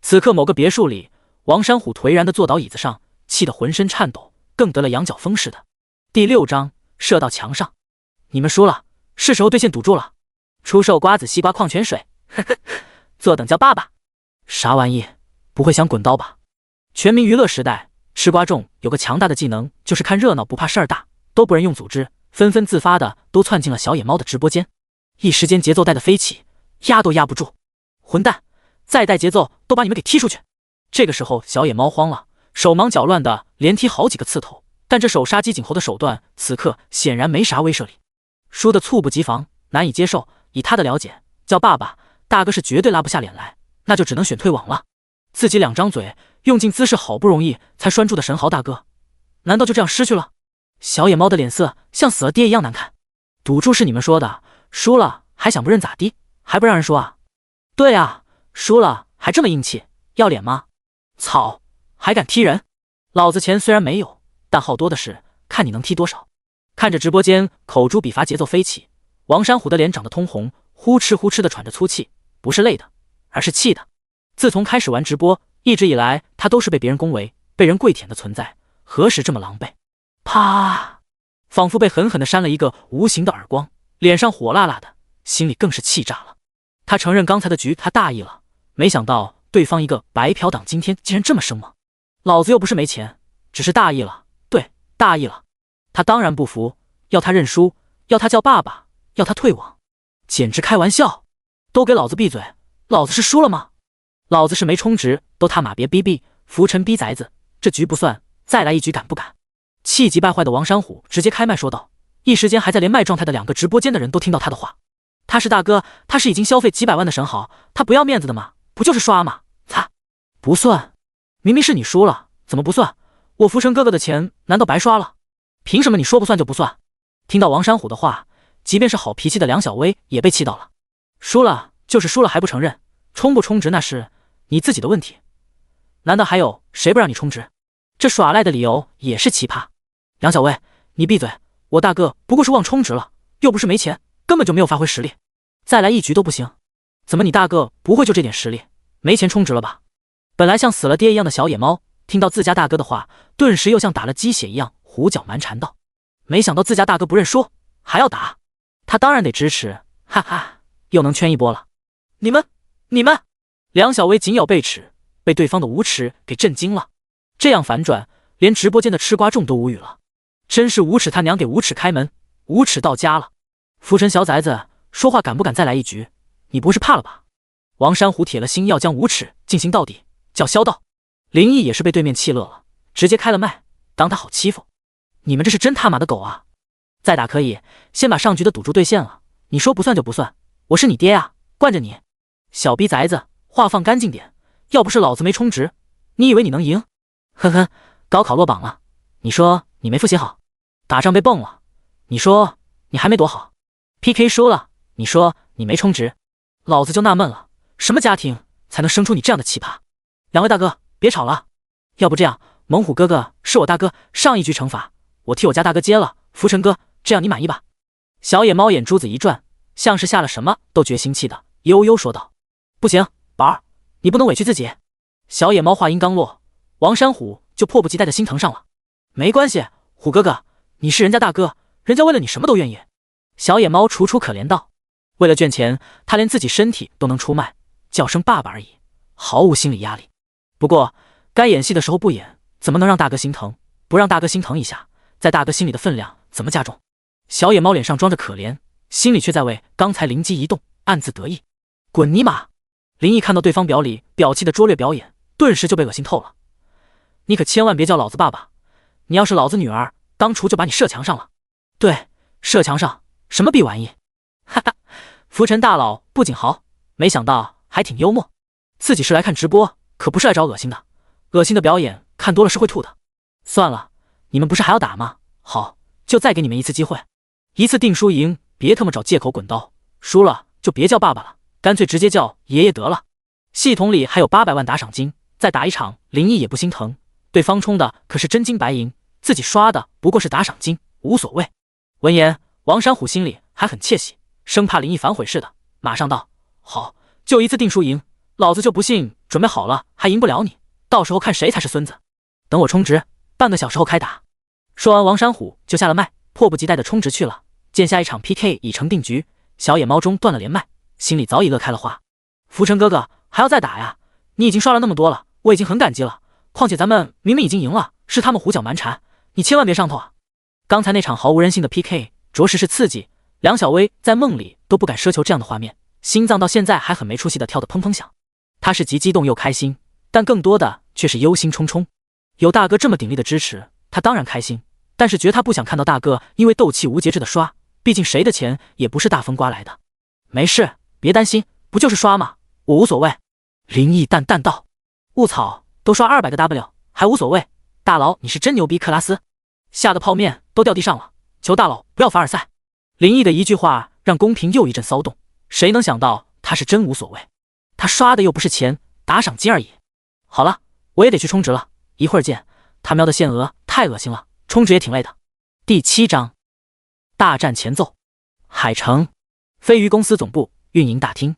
A: 此刻某个别墅里，王山虎颓然地坐倒椅子上，气得浑身颤抖，更得了羊角风似的。第6章射到墙上。你们输了，是时候兑现赌注了。出售瓜子、西瓜、矿泉水，呵呵，坐等叫爸爸。啥玩意？不会想滚刀吧？全民娱乐时代，吃瓜众有个强大的技能，就是看热闹不怕事儿大，都不忍用组织，纷纷自发的都窜进了小野猫的直播间。一时间节奏带的飞起，压都压不住。混蛋，再带节奏都把你们给踢出去！这个时候小野猫慌了，手忙脚乱的连踢好几个刺头，但这手杀鸡儆猴的手段此刻显然没啥威慑力。输得猝不及防，难以接受，以他的了解，叫爸爸大哥是绝对拉不下脸来，那就只能选退网了。自己2张嘴用尽姿势，好不容易才拴住的神豪大哥，难道就这样失去了？小野猫的脸色像死了爹一样难看。赌注是你们说的，输了还想不认咋地？还不让人说啊？对啊，输了还这么硬气，要脸吗？操，还敢踢人！老子钱虽然没有，但好多的是，看你能踢多少。看着直播间口诛笔伐节奏飞起，王山虎的脸长得通红，呼哧呼哧的喘着粗气，不是累的，而是气的。自从开始玩直播，一直以来他都是被别人恭维、被人跪舔的存在，何时这么狼狈？啪！仿佛被狠狠地扇了一个无形的耳光，脸上火辣辣的，心里更是气炸了。他承认刚才的局他大意了，没想到对方一个白嫖党今天竟然这么生猛。老子又不是没钱，只是大意了，对，大意了。他当然不服，要他认输，要他叫爸爸，要他退网，简直开玩笑！都给老子闭嘴！老子是输了吗？老子是没充值，都他妈别逼逼！浮尘逼崽子，这局不算，再来一局敢不敢？气急败坏的王山虎直接开麦说道，一时间还在连麦状态的2个直播间的人都听到他的话。他是大哥，他是已经消费几百万的神豪，他不要面子的吗？不就是刷吗？擦，不算！明明是你输了，怎么不算？我浮尘哥哥的钱难道白刷了？凭什么你说不算就不算？听到王山虎的话，即便是好脾气的梁小薇也被气到了。输了就是输了还不承认，充不充值那是你自己的问题，难道还有谁不让你充值？这耍赖的理由也是奇葩。梁小薇，你闭嘴！我大哥不过是忘充值了，又不是没钱，根本就没有发挥实力，再来一局都不行。怎么你大哥不会就这点实力，没钱充值了吧？本来像死了爹一样的小野猫，听到自家大哥的话，顿时又像打了鸡血一样胡搅蛮缠道。没想到自家大哥不认输，还要打，他当然得支持，哈哈，又能圈一波了。你们！梁小薇紧咬贝齿，被对方的无耻给震惊了。这样反转，连直播间的吃瓜众都无语了。真是无耻他娘给无耻开门，无耻到家了。浮尘小崽子，说话敢不敢再来一局？你不是怕了吧？王山虎铁了心要将无耻进行到底，叫嚣道。林毅也是被对面气乐了，直接开了麦，当他好欺负。你们这是真他妈的狗啊！再打可以，先把上局的赌注兑现了，你说不算就不算，我是你爹啊，惯着你。小逼崽子，话放干净点，要不是老子没充值，你以为你能赢？呵呵，高考落榜了，你说你没复习好；打仗被蹦了，你说你还没躲好； PK 输了，你说你没充值。老子就纳闷了，什么家庭才能生出你这样的奇葩？两位大哥别吵了，要不这样，猛虎哥哥是我大哥，上一局惩罚我替我家大哥接了，浮尘哥这样你满意吧？小野猫眼珠子一转，像是下了什么都觉心气的，悠悠说道。不行，宝儿，你不能委屈自己。小野猫话音刚落，王山虎就迫不及待的心疼上了。没关系，虎哥哥，你是人家大哥，人家为了你什么都愿意。小野猫楚楚可怜道。为了赚钱，他连自己身体都能出卖，叫声爸爸而已，毫无心理压力。不过该演戏的时候不演，怎么能让大哥心疼？不让大哥心疼一下，在大哥心里的分量怎么加重？小野猫脸上装着可怜，心里却在为刚才灵机一动暗自得意。滚尼玛！林毅看到对方表里表气的拙劣表演，顿时就被恶心透了。你可千万别叫老子爸爸，你要是老子女儿，当初就把你射墙上了。对，射墙上，什么逼玩意？哈哈，浮尘大佬不仅豪，没想到还挺幽默。自己是来看直播，可不是来找恶心的。恶心的表演看多了是会吐的。算了，你们不是还要打吗？好，就再给你们一次机会，一次定输赢，别他妈找借口滚刀。输了就别叫爸爸了，干脆直接叫爷爷得了。系统里还有800万打赏金，再打一场，林毅也不心疼。对方充的可是真金白银，自己刷的不过是打赏金，无所谓。闻言，王山虎心里还很窃喜，生怕林毅反悔似的，马上道：好，就一次定输赢，老子就不信准备好了还赢不了你，到时候看谁才是孙子。等我充值，半个小时后开打。说完，王山虎就下了麦，迫不及待的充值去了。见下一场 PK 已成定局，小野猫中断了连麦，心里早已乐开了花。浮尘哥哥还要再打呀？你已经刷了那么多了，我已经很感激了。况且咱们明明已经赢了，是他们胡搅蛮缠，你千万别上头啊！刚才那场毫无人性的 PK 着实是刺激，梁小薇在梦里都不敢奢求这样的画面，心脏到现在还很没出息的跳得砰砰响。他是既激动又开心，但更多的却是忧心忡忡。有大哥这么鼎力的支持，他当然开心，但是绝他不想看到大哥因为斗气无节制的刷，毕竟谁的钱也不是大风刮来的。没事，别担心，不就是刷吗？我无所谓。林毅淡淡道。雾草，都刷200个 W 还无所谓，大佬你是真牛逼，克拉斯。吓得泡面都掉地上了，求大佬不要凡尔赛。林毅的一句话让公屏又一阵骚动，谁能想到他是真无所谓，他刷的又不是钱，打赏金而已。好了，我也得去充值了，一会儿见。他喵的限额太恶心了，充值也挺累的。第7章大战前奏。海城飞鱼公司总部运营大厅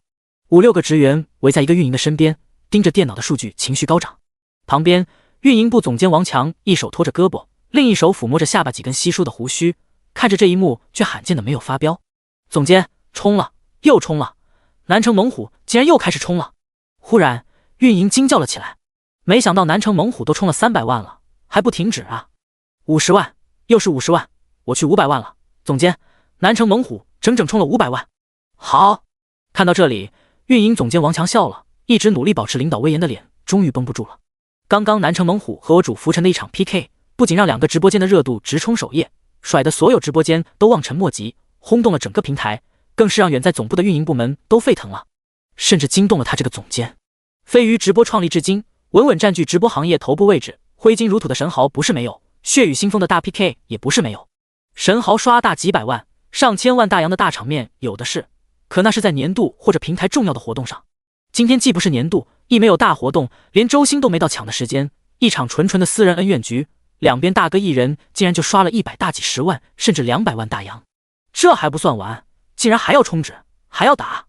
A: ，5、6个职员围在一个运营的身边，盯着电脑的数据，情绪高涨。旁边，运营部总监王强一手托着胳膊，另一手抚摸着下巴几根稀疏的胡须，看着这一幕却罕见的没有发飙。总监，冲了，又冲了！南城猛虎竟然又开始冲了！忽然，运营惊叫了起来，没想到南城猛虎都冲了300万了，还不停止啊！50万，又是50万，我去500万了！总监，南城猛虎整整冲了500万！好！看到这里，运营总监王强笑了，一直努力保持领导威严的脸终于绷不住了。刚刚南城猛虎和我主浮尘的一场 PK， 不仅让2个直播间的热度直冲首页，甩得所有直播间都望尘莫及，轰动了整个平台，更是让远在总部的运营部门都沸腾了，甚至惊动了他这个总监。飞鱼直播创立至今，稳稳占据直播行业头部位置，挥金如土的神豪不是没有，血雨腥风的大 PK 也不是没有。神豪刷大几百万、上千万大洋的大场面有的是，可那是在年度或者平台重要的活动上。今天既不是年度，亦没有大活动，连周星都没到抢的时间，一场纯纯的私人恩怨局，两边大哥一人竟然就刷了100大几十万，甚至200万大洋。这还不算完，竟然还要充值，还要打，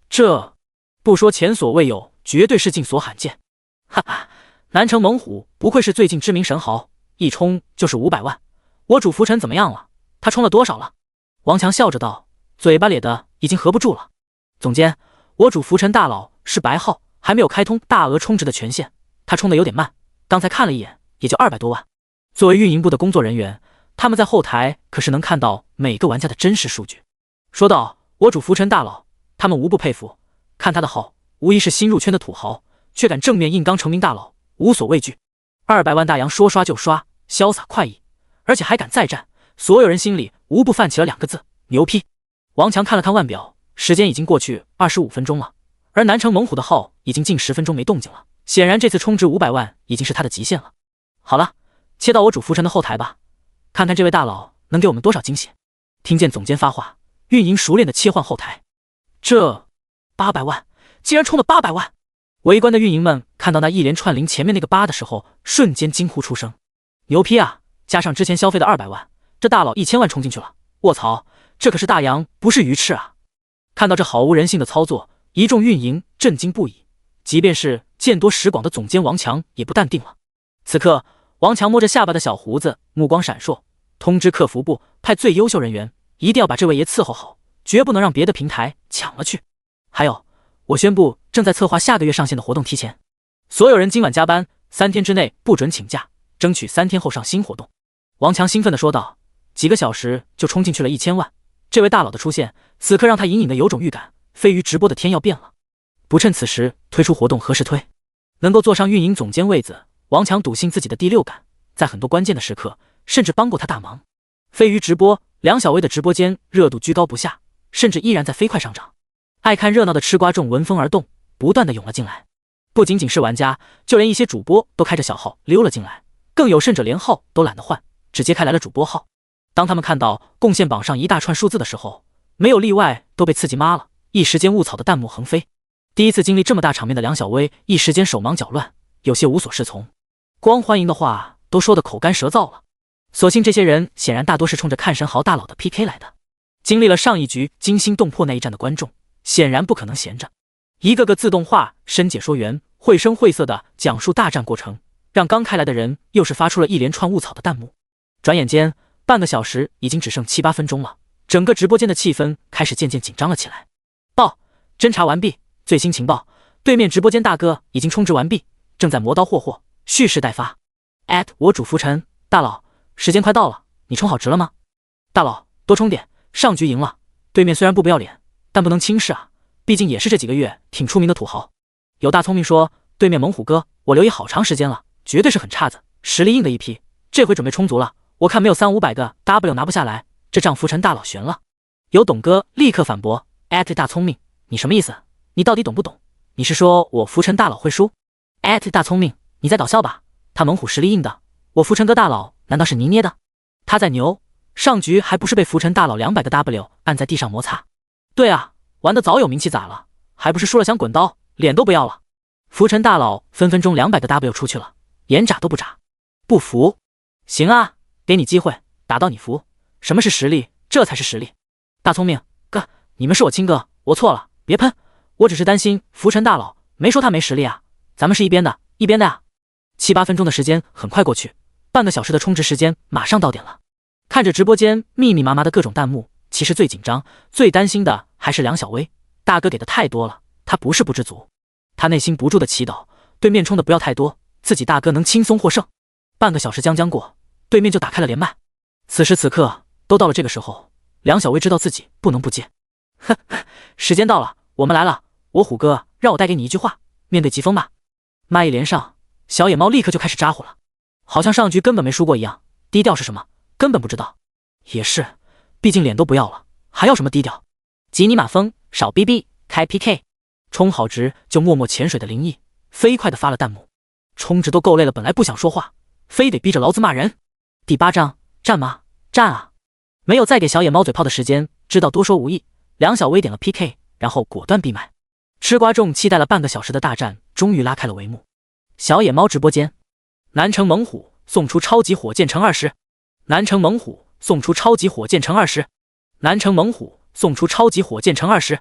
A: 这不说前所未有，绝对是近所罕见。哈哈，南城猛虎不愧是最近知名神豪，一冲就是500万。我主浮尘怎么样了？他冲了多少了？王强笑着道，嘴巴咧的已经合不住了。总监，我主浮尘大佬是白号，还没有开通大额充值的权限，他冲的有点慢，刚才看了一眼，也就200多万。作为运营部的工作人员，他们在后台可是能看到每个玩家的真实数据。说道，我主浮尘大佬，他们无不佩服，看他的号，无疑是新入圈的土豪，却敢正面硬刚成名大佬，无所畏惧。200万大洋说刷就刷，潇洒快意，而且还敢再战，所有人心里无不泛起了2个字：牛批。王强看了看腕表，时间已经过去25分钟了，而南城猛虎的号已经近10分钟没动静了，显然这次充值500万已经是他的极限了。好了，切到我主浮尘的后台吧，看看这位大佬能给我们多少惊喜。听见总监发话，运营熟练的切换后台，这800万竟然冲了800万！围观的运营们看到那一连串零前面那个8的时候，瞬间惊呼出声：牛批啊！加上之前消费的200万，这大佬1000万冲进去了！卧槽，这可是大洋，不是鱼翅啊！看到这毫无人性的操作，一众运营震惊不已，即便是见多识广的总监王强也不淡定了。此刻，王强摸着下巴的小胡子，目光闪烁，通知客服部派最优秀人员，一定要把这位爷伺候好，绝不能让别的平台抢了去。还有，我宣布正在策划下个月上线的活动提前，所有人今晚加班，3天之内不准请假，争取3天后上新活动。王强兴奋地说道，几个小时就冲进去了1000万。这位大佬的出现，此刻让他隐隐的有种预感，飞鱼直播的天要变了。不趁此时推出活动何时推？能够坐上运营总监位子，王强笃信自己的第六感，在很多关键的时刻甚至帮过他大忙。飞鱼直播，梁小薇的直播间热度居高不下，甚至依然在飞快上涨。爱看热闹的吃瓜众闻风而动，不断的涌了进来。不仅仅是玩家，就连一些主播都开着小号溜了进来，更有甚者连号都懒得换，直接开来了主播号。当他们看到贡献榜上一大串数字的时候，没有例外都被刺激妈了，一时间误草的弹幕横飞。第一次经历这么大场面的梁小薇，一时间手忙脚乱，有些无所适从。光欢迎的话都说得口干舌燥了。所幸这些人显然大多是冲着看神豪大佬的 PK 来的，经历了上一局惊心动魄那一战的观众，显然不可能闲着。一个个自动化深解说员绘声绘色地讲述大战过程，让刚开来的人又是发出了一连串误草的弹幕。转眼间，半个小时已经只剩7、8分钟了，整个直播间的气氛开始渐渐紧张了起来。报，侦查完毕，最新情报，对面直播间大哥已经充值完毕，正在磨刀霍霍，蓄势待发。我主浮尘大佬，时间快到了，你充好值了吗？大佬，多充点，上局赢了，对面虽然不要脸，但不能轻视啊，毕竟也是这几个月挺出名的土豪。有大聪明说，对面猛虎哥，我留意好长时间了，绝对是很差子，实力硬的一批，这回准备充足了，我看没有300、500个 W 拿不下来，这仗浮尘大佬悬了。有董哥立刻反驳，大聪明，你什么意思？你到底懂不懂？你是说我浮尘大佬会输？大聪明，你在搞笑吧？他猛虎实力硬的，我浮尘哥大佬难道是泥捏的？他在牛，上局还不是被浮尘大佬200个 W 按在地上摩擦？对啊，玩的早有名气咋了？还不是输了想滚刀，脸都不要了。浮尘大佬分分钟200个 W 出去了，眼眨都不眨。不服？行啊，给你机会，打到你服。什么是实力？这才是实力。大聪明哥，你们是我亲哥，我错了，别喷，我只是担心浮尘大佬，没说他没实力啊，咱们是一边的呀。7、8分钟的时间很快过去，半个小时的充值时间马上到点了。看着直播间密密麻麻的各种弹幕，其实最紧张、最担心的还是梁小薇。大哥给的太多了，他不是不知足，他内心不住的祈祷对面冲的不要太多，自己大哥能轻松获胜。半个小时将过，对面就打开了连麦。此时此刻都到了这个时候，梁小薇知道自己不能不接。时间到了，我们来了，我虎哥让我带给你一句话，面对疾风吧。麦一连上，小野猫立刻就开始咋呼了，好像上局根本没输过一样。低调是什么？根本不知道。也是，毕竟脸都不要了，还要什么低调？吉尼玛风，少逼逼，开 PK。充好值就默默潜水的灵异，飞快的发了弹幕。充值都够累了，本来不想说话，非得逼着老子骂人。第8章，战吗？战啊！没有再给小野猫嘴炮的时间，知道多说无益。梁小薇点了 PK， 然后果断闭麦。吃瓜众期待了半个小时的大战终于拉开了帷幕。小野猫直播间，南城猛虎送出超级火箭乘20，南城猛虎送出超级火箭乘20，南城猛虎送出超级火箭乘20。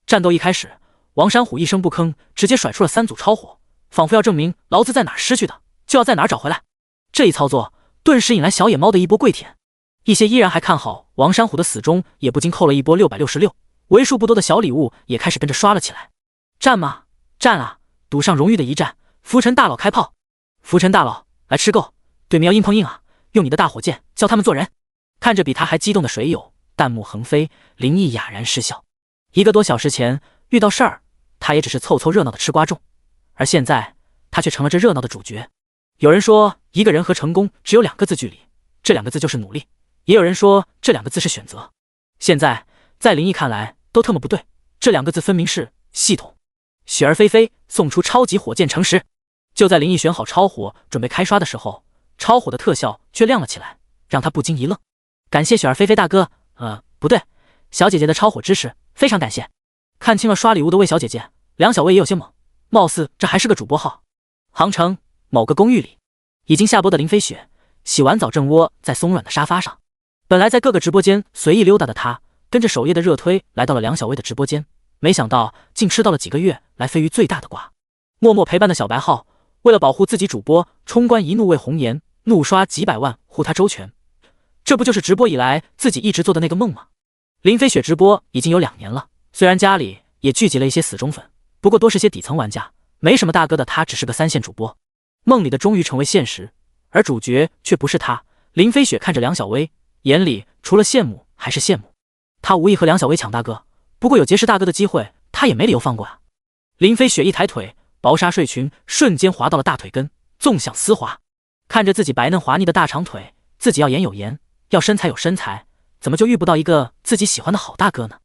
A: 战斗一开始，王山虎一声不吭，直接甩出了3组超火，仿佛要证明老子在哪儿失去的，就要在哪儿找回来。这一操作顿时引来小野猫的一波跪舔，一些依然还看好王山虎的死忠也不禁扣了一波666，为数不多的小礼物也开始跟着刷了起来。战吗？战啊！赌上荣誉的一战，浮尘大佬开炮！浮尘大佬来吃够，对面要硬碰硬啊！用你的大火箭教他们做人！看着比他还激动的水友，弹幕横飞，林毅哑然失笑。1个多小时前遇到事儿，他也只是凑凑热闹的吃瓜众，而现在他却成了这热闹的主角。有人说一个人和成功只有2个字距离，这2个字就是努力，也有人说这2个字是选择。现在在林毅看来都特么不对，这2个字分明是系统。雪儿飞飞送出超级火箭乘10，就在林毅选好超火准备开刷的时候，超火的特效却亮了起来，让他不禁一愣。感谢雪儿飞飞大哥，不对，小姐姐的超火支持，非常感谢。看清了刷礼物的魏小姐姐，梁小薇也有些懵，貌似这还是个主播号。杭城某个公寓里，已经下播的林飞雪洗完澡正窝在松软的沙发上。本来在各个直播间随意溜达的她，跟着首页的热推来到了梁小薇的直播间，没想到竟吃到了几个月来飞鱼最大的瓜。默默陪伴的小白号为了保护自己主播，冲冠一怒为红颜，怒刷几百万护他周全。这不就是直播以来自己一直做的那个梦吗？林飞雪直播已经有2年了，虽然家里也聚集了一些死忠粉，不过多是些底层玩家，没什么大哥的他只是个3线主播。梦里的终于成为现实，而主角却不是他。林飞雪看着梁小薇，眼里除了羡慕还是羡慕。他无意和梁小薇抢大哥，不过有结识大哥的机会，他也没理由放过啊。林飞雪一抬腿，薄纱睡裙瞬间滑到了大腿根，纵向丝滑。看着自己白嫩滑腻的大长腿，自己要颜有颜，要身材有身材，怎么就遇不到一个自己喜欢的好大哥呢？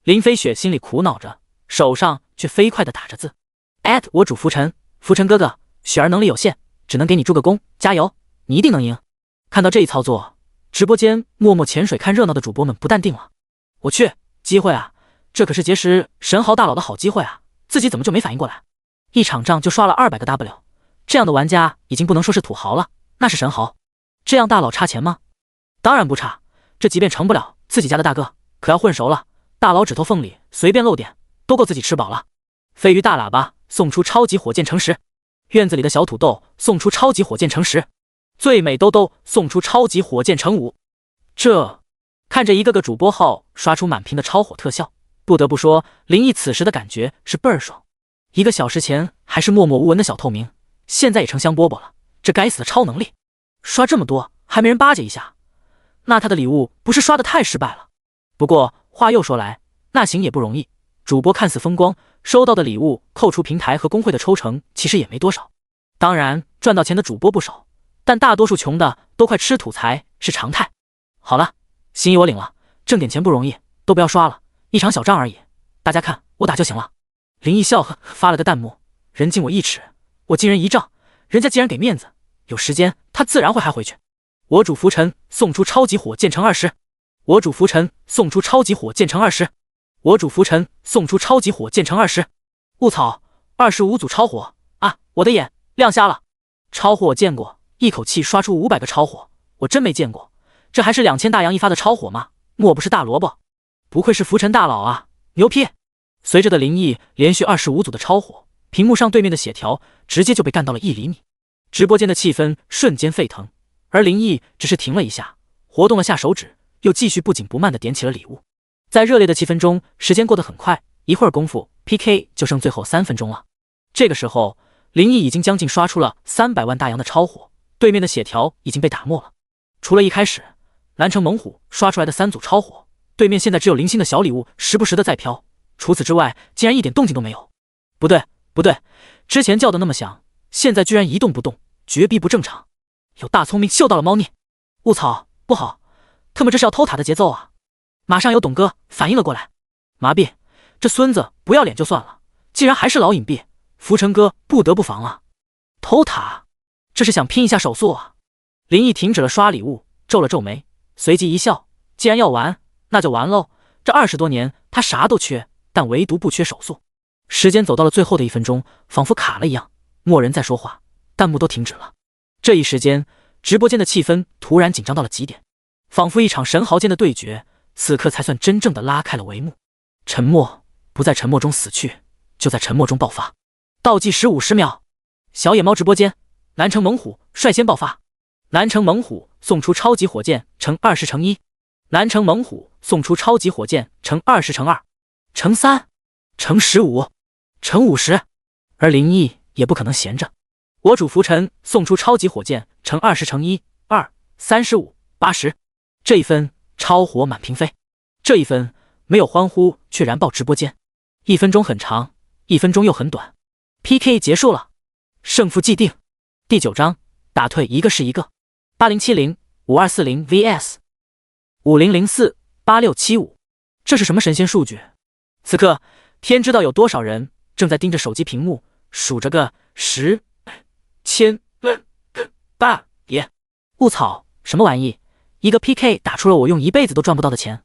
A: 林飞雪心里苦恼着，手上却飞快地打着字。我主浮尘，浮尘哥哥，雪儿能力有限，只能给你助个攻，加油，你一定能赢。看到这一操作，直播间默默潜水看热闹的主播们不淡定了。我去，机会啊，这可是结识神豪大佬的好机会啊，自己怎么就没反应过来？一场仗就刷了200个 W， 这样的玩家已经不能说是土豪了，那是神豪。这样大佬差钱吗？当然不差，这即便成不了自己家的大哥，可要混熟了，大佬指头缝里随便露点，都够自己吃饱了。飞鱼大喇叭送出超级火箭乘10，院子里的小土豆送出超级火箭乘10，最美兜兜送出超级火箭乘5。这看着一个个主播号刷出满屏的超火特效，不得不说林毅此时的感觉是倍儿爽。一个小时前还是默默无闻的小透明，现在也成香饽饽了，这该死的超能力刷这么多还没人巴结一下，那他的礼物不是刷得太失败了？不过话又说来，那行也不容易，主播看似风光，收到的礼物扣除平台和工会的抽成其实也没多少。当然赚到钱的主播不少，但大多数穷的都快吃土财是常态。好了，心意我领了，挣点钱不容易，都不要刷了，一场小仗而已，大家看我打就行了。林毅笑呵发了个弹幕，人敬我1尺，我敬人1丈，人家既然给面子，有时间他自然会还回去。我主浮尘送出超级火箭乘20，我主浮尘送出超级火箭乘20，我主浮尘送出超级火箭乘20。雾草25组超火啊！我的眼亮瞎了，超火我见过，一口气刷出500个超火，我真没见过，这还是2000大洋一发的超火吗？莫不是大萝卜？不愧是浮尘大佬啊，牛批！随着的林毅连续25组的超火，屏幕上对面的血条直接就被干到了1厘米，直播间的气氛瞬间沸腾。而林毅只是停了一下，活动了下手指，又继续不紧不慢地点起了礼物。在热烈的气氛中，时间过得很快，一会儿功夫 PK 就剩最后3分钟了。这个时候林毅已经将近刷出了300万大洋的超火，对面的血条已经被打没了。除了一开始蓝城猛虎刷出来的3组超火，对面现在只有零星的小礼物时不时的在飘，除此之外竟然一点动静都没有。不对，之前叫的那么响，现在居然一动不动，绝逼不正常。有大聪明嗅到了猫腻，雾草不好，他们这是要偷塔的节奏啊！马上有董哥反应了过来，麻痹，这孙子不要脸就算了，竟然还是老隐蔽，浮尘哥不得不防啊！偷塔，这是想拼一下手速啊！林毅停止了刷礼物，皱了皱眉，随即一笑，既然要玩，那就玩喽。这20多年他啥都缺，但唯独不缺手速。时间走到了最后的1分钟，仿佛卡了一样，没人再说话，弹幕都停止了。这一时间，直播间的气氛突然紧张到了极点，仿佛一场神豪间的对决，此刻才算真正的拉开了帷幕。沉默不在沉默中死去，就在沉默中爆发。倒计时50秒，小野猫直播间，南城猛虎率先爆发。南城猛虎送出超级火箭乘20乘1，南城猛虎送出超级火箭乘20乘2，乘3，乘15，乘50。而林毅也不可能闲着。我主浮尘送出超级火箭乘20乘1、2、35、80，这一分超火满屏飞，这一分没有欢呼却燃爆直播间。1分钟很长，1分钟又很短。PK 结束了，胜负既定。第9章打退一个是一个。8070、5240 vs 5004、8675，这是什么神仙数据？此刻天知道有多少人正在盯着手机屏幕，数着个10、1000、8也。雾草，什么玩意？一个 PK 打出了我用一辈子都赚不到的钱。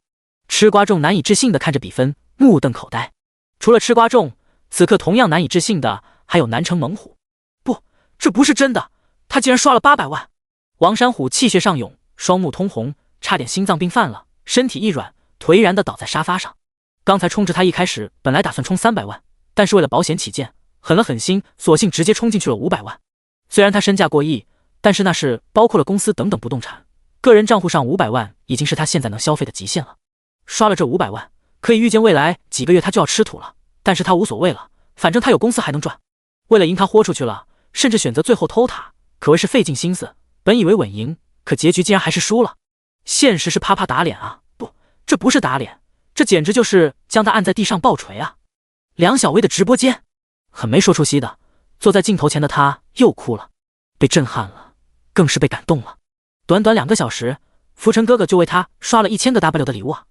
A: 吃瓜众难以置信地看着比分，目瞪口呆。除了吃瓜众，此刻同样难以置信的还有南城猛虎。不，这不是真的，他竟然刷了800万！王山虎气血上涌，双目通红，差点心脏病犯了，身体一软，颓然地倒在沙发上。刚才冲着他一开始本来打算冲300万，但是为了保险起见，狠了狠心，索性直接冲进去了500万。虽然他身价过亿，但是那是包括了公司等等不动产，个人账户上500万已经是他现在能消费的极限了。刷了这500万，可以预见未来几个月他就要吃土了，但是他无所谓了，反正他有公司还能赚。为了赢他豁出去了，甚至选择最后偷塔，可谓是费尽心思。本以为稳赢，可结局竟然还是输了。现实是啪啪打脸啊！不，这不是打脸，这简直就是将他按在地上暴锤啊！梁小薇的直播间，很没说出息的。坐在镜头前的他又哭了，被震撼了，更是被感动了。短短2个小时，浮尘哥哥就为他刷了1000个 W 的礼物啊！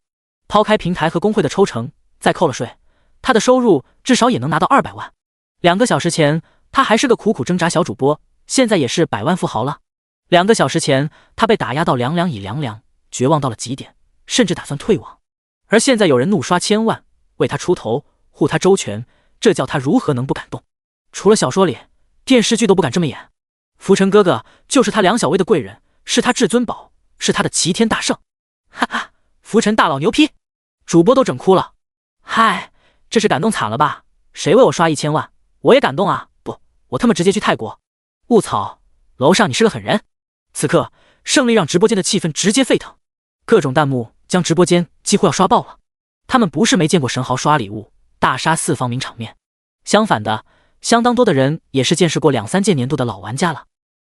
A: 抛开平台和工会的抽成，再扣了税，他的收入至少也能拿到200万。2个小时前，他还是个苦苦挣扎小主播，现在也是百万富豪了。2个小时前，他被打压到两两已凉凉，绝望到了极点，甚至打算退网。而现在有人怒刷1000万，为他出头，护他周全，这叫他如何能不感动？除了小说里，电视剧都不敢这么演。浮尘哥哥就是他梁小薇的贵人，是他至尊宝，是他的齐天大圣。哈哈，浮尘大佬牛批！主播都整哭了。嗨，这是感动惨了吧？谁为我刷1000万？我也感动啊！不，我他妈直接去泰国。雾草，楼上你是个狠人。此刻，胜利让直播间的气氛直接沸腾，各种弹幕将直播间几乎要刷爆了。他们不是没见过神豪刷礼物，大杀四方名场面，相反的，相当多的人也是见识过2、3届年度的老玩家了。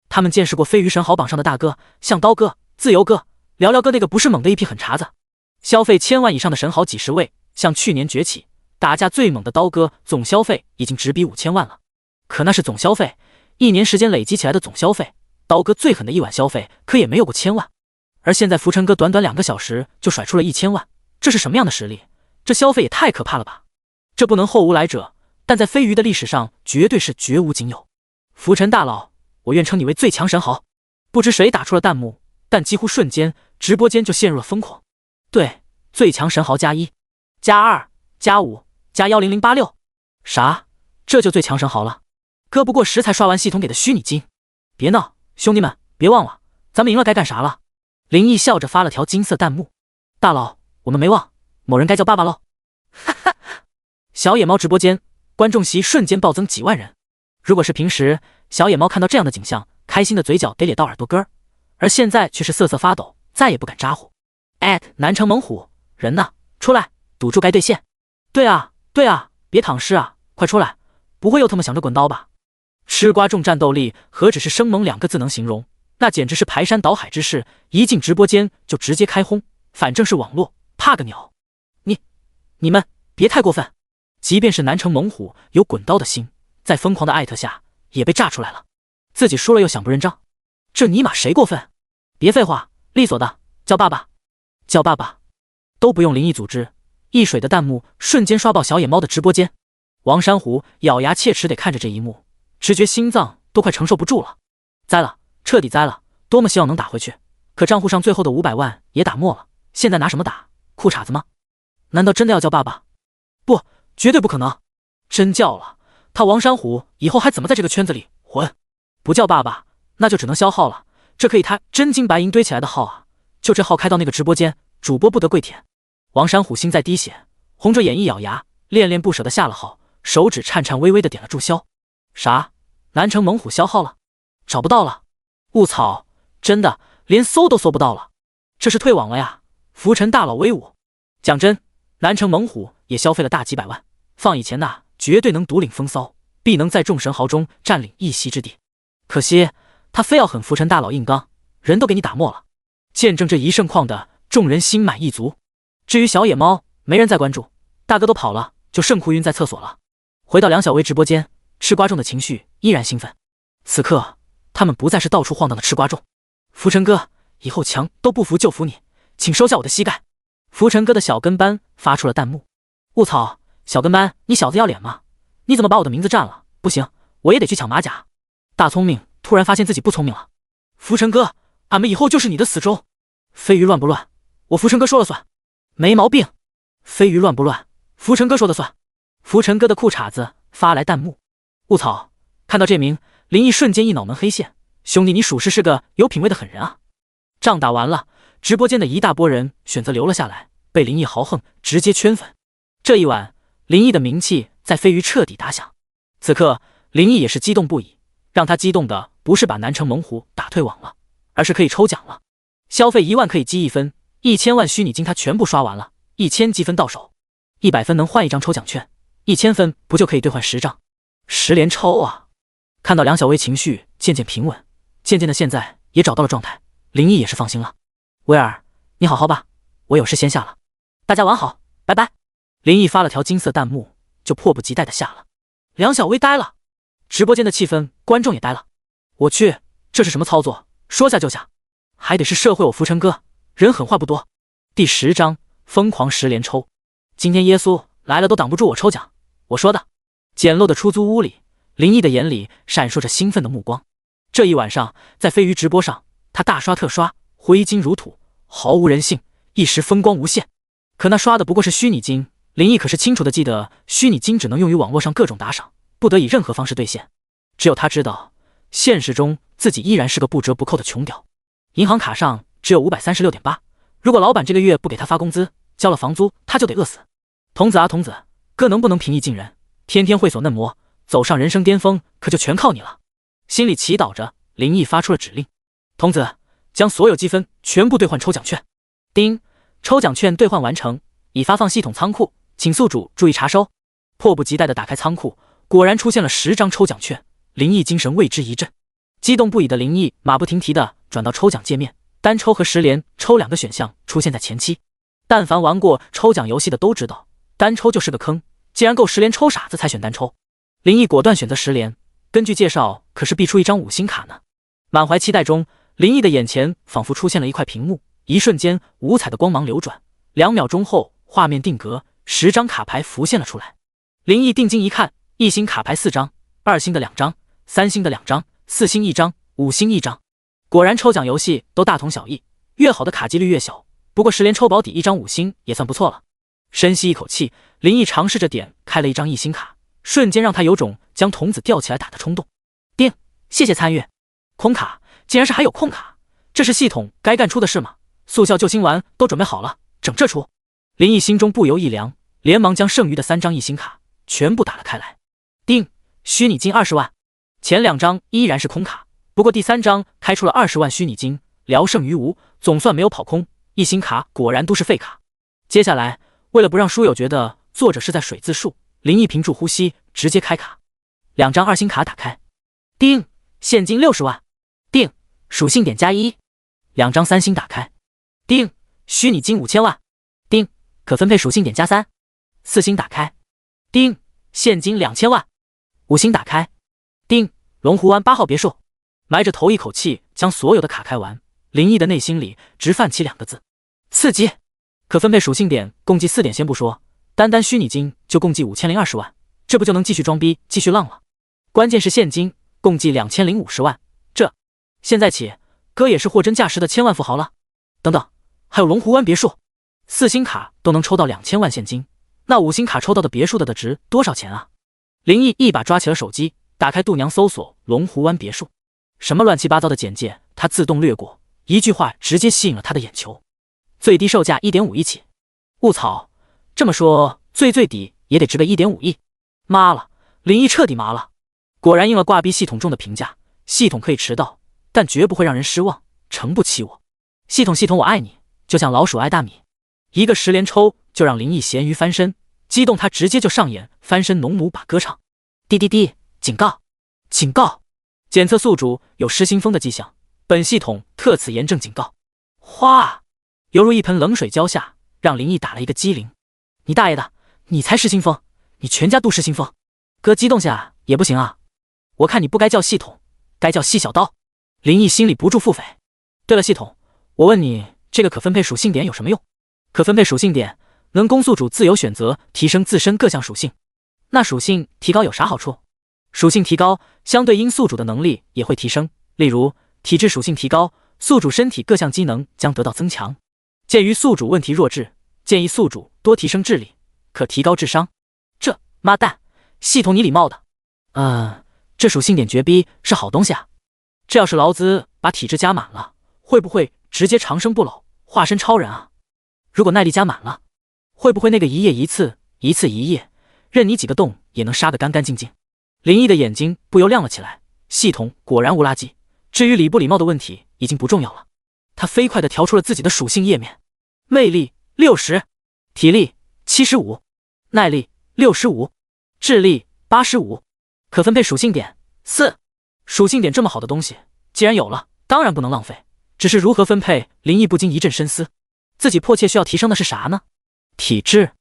A: 他们见识过飞鱼神豪榜上的大哥，像刀哥、自由哥、聊聊哥那个不是猛的一批狠茬子，消费1000万以上的神豪几十位，像去年崛起打架最猛的刀哥，总消费已经直逼5000万了。可那是总消费，1年时间累积起来的总消费，刀哥最狠的1晚消费可也没有过1000万。而现在浮尘哥短短2个小时就甩出了1000万，这是什么样的实力？这消费也太可怕了吧！这不能后无来者，但在飞鱼的历史上绝对是绝无仅有。浮尘大佬，我愿称你为最强神豪。不知谁打出了弹幕，但几乎瞬间直播间就陷入了疯狂。对，最强神豪+1、+2、+5、+10086，啥？这就最强神豪了？哥不过时才刷完系统给的虚拟金。别闹，兄弟们，别忘了，咱们赢了该干啥了？林毅笑着发了条金色弹幕。大佬，我们没忘，某人该叫爸爸喽。哈哈，小野猫直播间观众席瞬间暴增几万人。如果是平时，小野猫看到这样的景象，开心的嘴角得咧到耳朵根儿，而现在却是瑟瑟发抖，再也不敢咋呼。南城猛虎，人呢？出来，赌注该兑现。对啊，对啊，别躺尸啊，快出来！不会又他妈想着滚刀吧？吃瓜众战斗力何止是生猛2个字能形容，那简直是排山倒海之势，一进直播间就直接开轰，反正是网络，怕个鸟！你们别太过分！即便是南城猛虎有滚刀的心，在疯狂的艾特下也被炸出来了。自己输了又想不认账，这尼玛谁过分？别废话，利索的叫爸爸，叫爸爸！都不用灵异组织，一水的弹幕瞬间刷爆小野猫的直播间。王珊瑚咬牙切齿得看着这一幕，直觉心脏都快承受不住了。栽了，彻底栽了！多么希望能打回去，可账户上最后的500万也打没了。现在拿什么打？裤衩子吗？难道真的要叫爸爸？不，绝对不可能！真叫了，他王珊瑚以后还怎么在这个圈子里混？不叫爸爸，那就只能消耗了。这可以他真金白银堆起来的号啊！就这号开到那个直播间，主播不得跪舔。王珊瑚心在滴血，红着眼一咬牙，恋恋不舍地下了号，手指颤颤巍巍地点了注销。啥？南城猛虎消耗了？找不到了？雾草，真的连搜都搜不到了？这是退网了呀！浮尘大佬威武！讲真，南城猛虎也消费了大几百万，放以前那绝对能独领风骚，必能在众神豪中占领一席之地。可惜他非要狠浮尘大佬硬刚，人都给你打没了。见证这一盛况的众人心满意足。至于小野猫，没人再关注，大哥都跑了，就剩哭晕在厕所了。回到梁小薇直播间，吃瓜众的情绪依然兴奋。此刻他们不再是到处晃荡的吃瓜众。浮尘哥，以后强都不服就服你，请收下我的膝盖。浮尘哥的小跟班发出了弹幕。雾草，小跟班，你小子要脸吗？你怎么把我的名字占了？不行，我也得去抢马甲。大聪明突然发现自己不聪明了。浮尘哥，俺们以后就是你的死忠。飞鱼乱不乱？我浮尘哥说了算。没毛病。飞鱼乱不乱？浮尘哥说的算。浮尘哥的裤衩子发来弹幕。雾草，看到这名，林毅瞬间一脑门黑线。兄弟，你属实是个有品位的狠人啊！仗打完了，直播间的一大波人选择留了下来，被林毅豪横直接圈粉。这一晚，林毅的名气在飞鱼彻底打响。此刻，林毅也是激动不已。让他激动的不是把南城猛虎打退网了，而是可以抽奖了。消费1万可以积1分，1000万虚拟金他全部刷完了，1000积分到手，100分能换1张抽奖券，1000分不就可以兑换10张？10连抽啊！看到梁小薇情绪渐渐平稳，渐渐的现在也找到了状态，林毅也是放心了。威尔，你好好吧，我有事先下了，大家晚好，拜拜。林毅发了条金色弹幕，就迫不及待的下了。梁小薇呆了，直播间的气氛，观众也呆了。我去，这是什么操作？说下就下，还得是社会我福成哥，人狠话不多。第10章疯狂10连抽。今天耶稣来了都挡不住我抽奖，我说的。简陋的出租屋里，林毅的眼里闪烁着兴奋的目光。这一晚上，在飞鱼直播上，他大刷特刷，挥金如土，毫无人性，一时风光无限。可那刷的不过是虚拟金，林毅可是清楚的记得，虚拟金只能用于网络上各种打赏，不得以任何方式兑现。只有他知道，现实中自己依然是个不折不扣的穷屌。银行卡上只有536.8，如果老板这个月不给他发工资，交了房租，他就得饿死。童子啊童子，哥能不能平易近人，天天会所嫩模，走上人生巅峰，可就全靠你了。心里祈祷着，林毅发出了指令：童子，将所有积分全部兑换抽奖券。叮，抽奖券兑换完成，已发放系统仓库，请宿主注意查收。迫不及待地打开仓库，果然出现了10张抽奖券。林毅精神为之一振，激动不已的林毅马不停蹄地转到抽奖界面，单抽和10连抽2个选项出现在前期。但凡玩过抽奖游戏的都知道，单抽就是个坑，既然够10连抽傻子才选单抽。林毅果断选择10连，根据介绍可是必出一张5星卡呢。满怀期待中，林毅的眼前仿佛出现了一块屏幕，一瞬间五彩的光芒流转，2秒钟后画面定格，10张卡牌浮现了出来。林毅定睛一看，1星卡牌4张，2星的2张，3星的2张，4星1张，5星1张。果然抽奖游戏都大同小异，越好的卡几率越小，不过10连抽保底1张5星也算不错了。深吸一口气，林毅尝试着点开了一张1星卡，瞬间让他有种将童子吊起来打的冲动。叮，谢谢参与。空卡，竟然是还有空卡，这是系统该干出的事吗？速效救心丸都准备好了，整这出。林毅心中不由一凉，连忙将剩余的3张1星卡全部打了开来。叮，虚拟金20万。前2张依然是空卡，不过第3张开出了20万虚拟金，聊胜于无，总算没有跑空。1星卡果然都是废卡。接下来，为了不让书友觉得作者是在水字数，林毅屏住呼吸，直接开卡。2张2星卡打开。叮，现金60万。叮，属性点+1。2张3星打开。叮，虚拟金5000万。叮，可分配属性点+3。4星打开。叮，现金2000万。5星打开。叮，龙湖湾8号别墅。埋着头一口气将所有的卡开完，林毅的内心里直泛起2个字：刺激。可分配属性点共计4点，先不说，单单虚拟金就共计5020万，这不就能继续装逼继续浪了？关键是现金共计2050万，这现在起哥也是货真价实的千万富豪了。等等，还有龙湖湾别墅，4星卡都能抽到2000万现金，那5星卡抽到的别墅的值多少钱啊？林毅一把抓起了手机，打开度娘搜索龙湖湾别墅，什么乱七八糟的简介他自动略过，一句话直接吸引了他的眼球：最低售价1.5亿起。卧槽，这么说最底也得值个1.5亿。妈了，林毅彻底麻了。果然应了挂逼系统中的评价，系统可以迟到，但绝不会让人失望，诚不欺我。系统我爱你，就像老鼠爱大米。一个10连抽就让林毅咸鱼翻身，激动他直接就上演翻身农奴把歌唱。滴滴滴，警告警告，检测宿主有失心疯的迹象，本系统特此严正警告。哗，犹如一盆冷水浇下，让林毅打了一个激灵。你大爷的，你才失心疯，你全家都失心疯。哥激动下也不行啊，我看你不该叫系统，该叫细小刀。林毅心里不住腹诽。对了，系统，我问你，这个可分配属性点有什么用？可分配属性点能供宿主自由选择提升自身各项属性。那属性提高有啥好处？属性提高，相对应宿主的能力也会提升，例如体质属性提高，宿主身体各项机能将得到增强。鉴于宿主问题弱智，建议宿主多提升智力，可提高智商。这妈蛋，系统你礼貌的。这属性点绝逼是好东西啊！这要是劳资把体质加满了，会不会直接长生不老，化身超人啊？如果耐力加满了，会不会那个一夜一次，一次一夜，任你几个洞也能杀个干干净净？林毅的眼睛不由亮了起来，系统果然无垃圾。至于礼不礼貌的问题已经不重要了。他飞快地调出了自己的属性页面：魅力60，体力75，耐力65，智力85，可分配属性点4。属性点这么好的东西，既然有了，当然不能浪费。只是如何分配，林毅不禁一阵深思。自己迫切需要提升的是啥呢？体质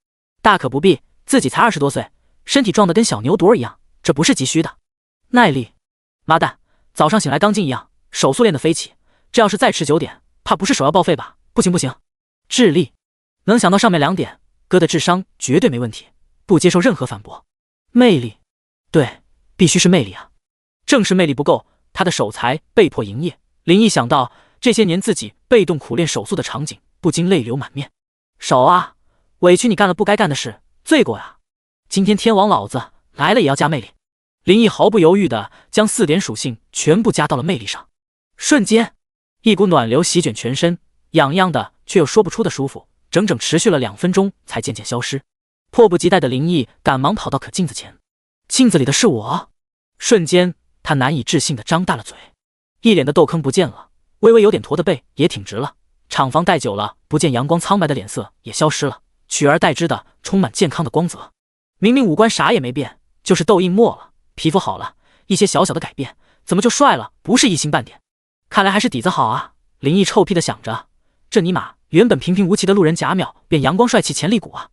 A: 大可不必，自己才20多岁，身体壮得跟小牛犊一样，这不是急需的。耐力，妈蛋，早上醒来钢筋一样，手速练得飞起，这要是再迟9点，怕不是手要报废吧？不行不行。智力，能想到上面2点，哥的智商绝对没问题，不接受任何反驳。魅力，对，必须是魅力啊！正是魅力不够，他的手才被迫营业。林毅想到这些年自己被动苦练手速的场景，不禁泪流满面。手啊，委屈你干了不该干的事，罪过呀！今天天王老子来了也要加魅力。林毅毫不犹豫地将4点属性全部加到了魅力上，瞬间一股暖流席卷全身，痒痒的却又说不出的舒服，整整持续了2分钟才渐渐消失。迫不及待的林毅赶忙跑到可镜子前，镜子里的是我。瞬间他难以置信地张大了嘴，一脸的痘坑不见了，微微有点驼的背也挺直了，厂房待久了不见阳光苍白的脸色也消失了，取而代之的充满健康的光泽。明明五官啥也没变，就是痘印没了，皮肤好了，一些小小的改变，怎么就帅了？不是一星半点，看来还是底子好啊！林毅臭屁的想着，这尼玛原本平平无奇的路人甲秒变阳光帅气潜力股啊！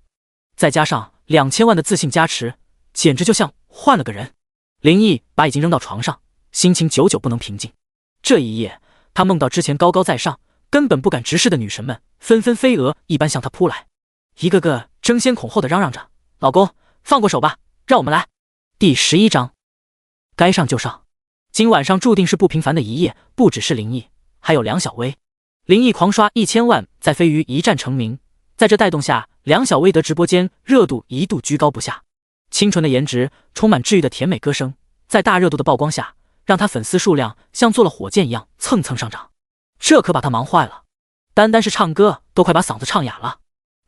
A: 再加上2000万的自信加持，简直就像换了个人。林毅把已经扔到床上，心情久久不能平静。这一夜，他梦到之前高高在上，根本不敢直视的女神们纷纷飞蛾一般向他扑来，一个个争先恐后的嚷嚷着：“老公，放过手吧，让我们来！”第11章，该上就上。今晚上注定是不平凡的一夜，不只是林毅，还有梁小薇。林毅狂刷1000万，在飞鱼一战成名，在这带动下，梁小薇的直播间热度一度居高不下。清纯的颜值，充满治愈的甜美歌声，在大热度的曝光下，让他粉丝数量像坐了火箭一样蹭蹭上涨。这可把他忙坏了，单单是唱歌都快把嗓子唱哑了。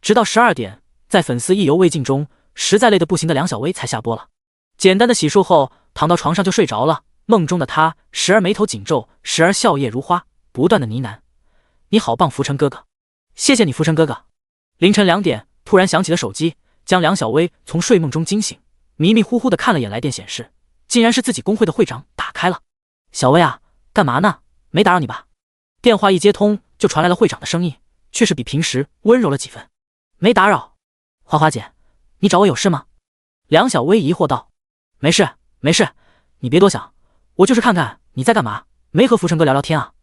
A: 直到12点，在粉丝意犹未尽中，实在累得不行的梁小薇才下播了。简单的洗漱后，躺到床上就睡着了。梦中的他时而眉头紧皱，时而笑靥如花，不断的呢喃：“你好棒，浮尘哥哥，谢谢你，浮尘哥哥。”凌晨2点，突然响起了手机，将梁小薇从睡梦中惊醒，迷迷糊糊的看了眼来电显示，竟然是自己工会的会长打开了。小薇啊，干嘛呢？没打扰你吧？电话一接通，就传来了会长的声音，却是比平时温柔了几分。没打扰。花花姐，你找我有事吗？梁小薇疑惑道。没事没事，你别多想，我就是看看你在干嘛，没和浮尘哥聊聊天啊。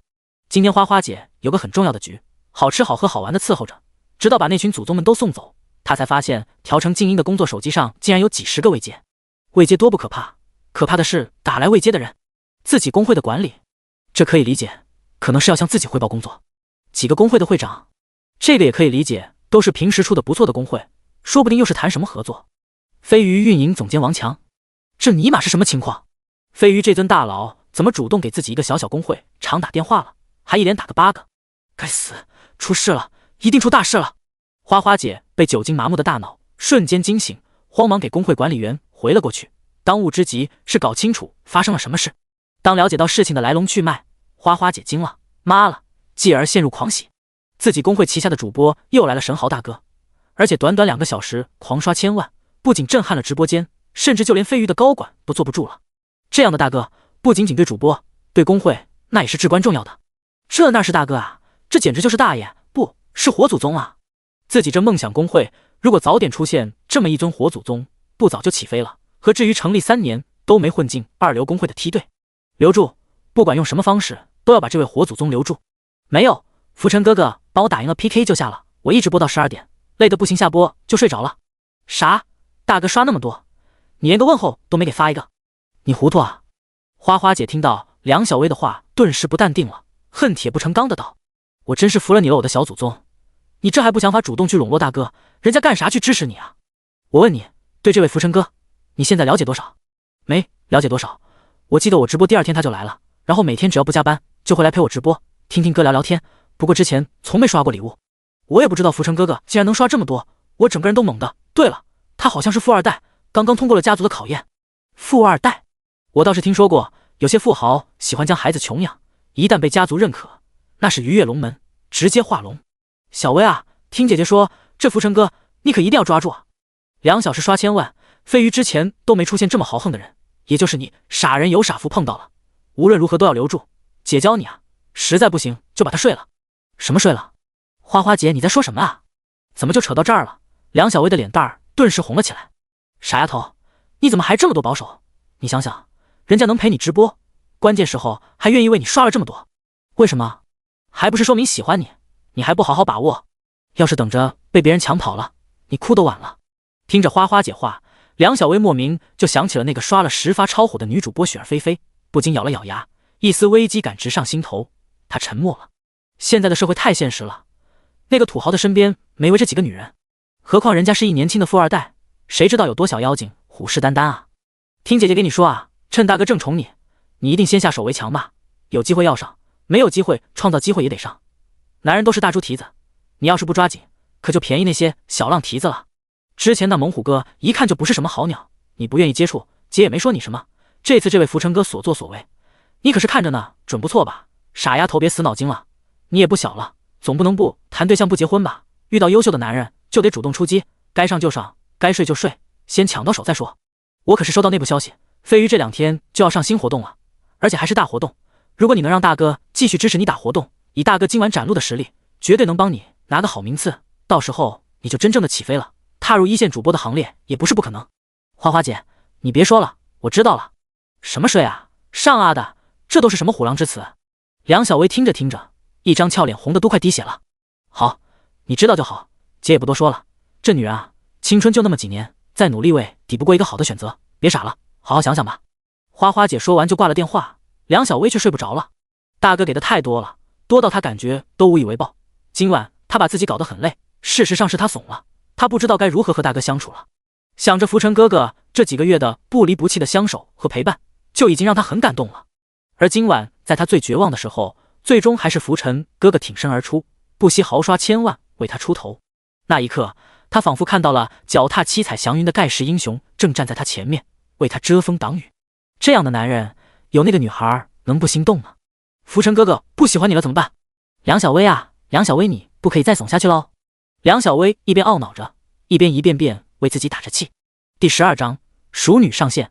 A: 今天花花姐有个很重要的局，好吃好喝好玩的伺候着，直到把那群祖宗们都送走，他才发现调成静音的工作手机上竟然有几十个未接。未接多不可怕，可怕的是打来未接的人，自己工会的管理。这可以理解，可能是要向自己汇报工作。几个工会的会长，这个也可以理解，都是平时出的不错的工会，说不定又是谈什么合作。飞鱼运营总监王强，这尼玛是什么情况？飞鱼这尊大佬怎么主动给自己一个小小工会常打电话了，还一连打个8个？该死，出事了，一定出大事了！花花姐被酒精麻木的大脑瞬间惊醒，慌忙给工会管理员回了过去。当务之急是搞清楚发生了什么事。当了解到事情的来龙去脉，花花姐惊了，妈了，继而陷入狂喜。自己工会旗下的主播又来了神豪大哥，而且短短2个小时狂刷1000万，不仅震撼了直播间，甚至就连飞鱼的高管都坐不住了。这样的大哥，不仅仅对主播，对工会那也是至关重要的。这哪是大哥啊，这简直就是大爷，不是火祖宗啊！自己这梦想工会，如果早点出现这么一尊火祖宗，不早就起飞了，何至于成立3年都没混进2流工会的梯队？留住，不管用什么方式，都要把这位火祖宗留住。没有，浮尘哥哥帮我打赢了 PK 就下了，我一直播到12点，累得不行，下播就睡着了。啥？大哥刷那么多，你连个问候都没给发一个，你糊涂啊！花花姐听到梁小薇的话，顿时不淡定了，恨铁不成钢的道：“我真是服了你了，我的小祖宗！你这还不想法主动去笼络大哥，人家干啥去支持你啊？我问你，对这位浮尘哥，你现在了解多少？没了解多少？我记得我直播第2天他就来了，然后每天只要不加班，就会来陪我直播，听听歌聊聊天。不过之前从没刷过礼物，我也不知道浮尘哥哥竟然能刷这么多，我整个人都懵的。对了，他好像是富二代，刚刚通过了家族的考验。富二代？我倒是听说过，有些富豪喜欢将孩子穷养，一旦被家族认可，那是鱼跃龙门，直接化龙。小薇啊，听姐姐说，这浮尘哥你可一定要抓住啊！2小时刷1000万，飞鱼之前都没出现这么豪横的人，也就是你傻人有傻福碰到了，无论如何都要留住。姐教你啊，实在不行就把他睡了。什么睡了？花花姐你在说什么啊？怎么就扯到这儿了？梁小薇的脸蛋儿顿时红了起来。傻丫头，你怎么还这么多保守？你想想，人家能陪你直播，关键时候还愿意为你刷了这么多，为什么？还不是说明喜欢你，你还不好好把握？要是等着被别人抢跑了，你哭都晚了。听着花花姐话，梁小薇莫名就想起了那个刷了10发超火的女主播雪儿菲菲，不禁咬了咬牙，一丝危机感直上心头。她沉默了。现在的社会太现实了，那个土豪的身边没围着几个女人，何况人家是一年轻的富二代，谁知道有多小妖精虎视眈眈啊！听姐姐给你说啊，趁大哥正宠你，你一定先下手为强吧，有机会要上，没有机会创造机会也得上。男人都是大猪蹄子，你要是不抓紧，可就便宜那些小浪蹄子了。之前那猛虎哥一看就不是什么好鸟，你不愿意接触，姐也没说你什么。这次这位浮尘哥所作所为，你可是看着呢，准不错吧？傻丫头别死脑筋了，你也不小了，总不能不谈对象不结婚吧？遇到优秀的男人就得主动出击，该上就上，该睡就睡，先抢到手再说。我可是收到内部消息，飞鱼这2天就要上新活动了，而且还是大活动。如果你能让大哥继续支持你打活动，以大哥今晚展露的实力，绝对能帮你拿个好名次，到时候你就真正的起飞了，踏入一线主播的行列也不是不可能。花花姐，你别说了，我知道了。什么睡啊，上啊的，这都是什么虎狼之词？梁小薇听着听着，一张俏脸红的都快滴血了。好，你知道就好，姐也不多说了。这女人啊，青春就那么几年，再努力为抵不过一个好的选择，别傻了，好好想想吧。花花姐说完就挂了电话，梁小薇却睡不着了。大哥给的太多了，多到她感觉都无以为报。今晚她把自己搞得很累，事实上是她怂了，她不知道该如何和大哥相处了。想着浮尘哥哥这几个月的不离不弃的相守和陪伴，就已经让她很感动了。而今晚在她最绝望的时候，最终还是浮尘哥哥挺身而出，不惜豪刷千万为她出头。那一刻，她仿佛看到了脚踏七彩祥云的盖世英雄正站在她前面，为她遮风挡雨。这样的男人，有那个女孩能不心动吗？浮尘哥哥不喜欢你了怎么办？梁小薇啊，梁小薇，你不可以再怂下去喽！梁小薇一边懊恼着，一边一遍遍为自己打着气。第12章，熟女上线。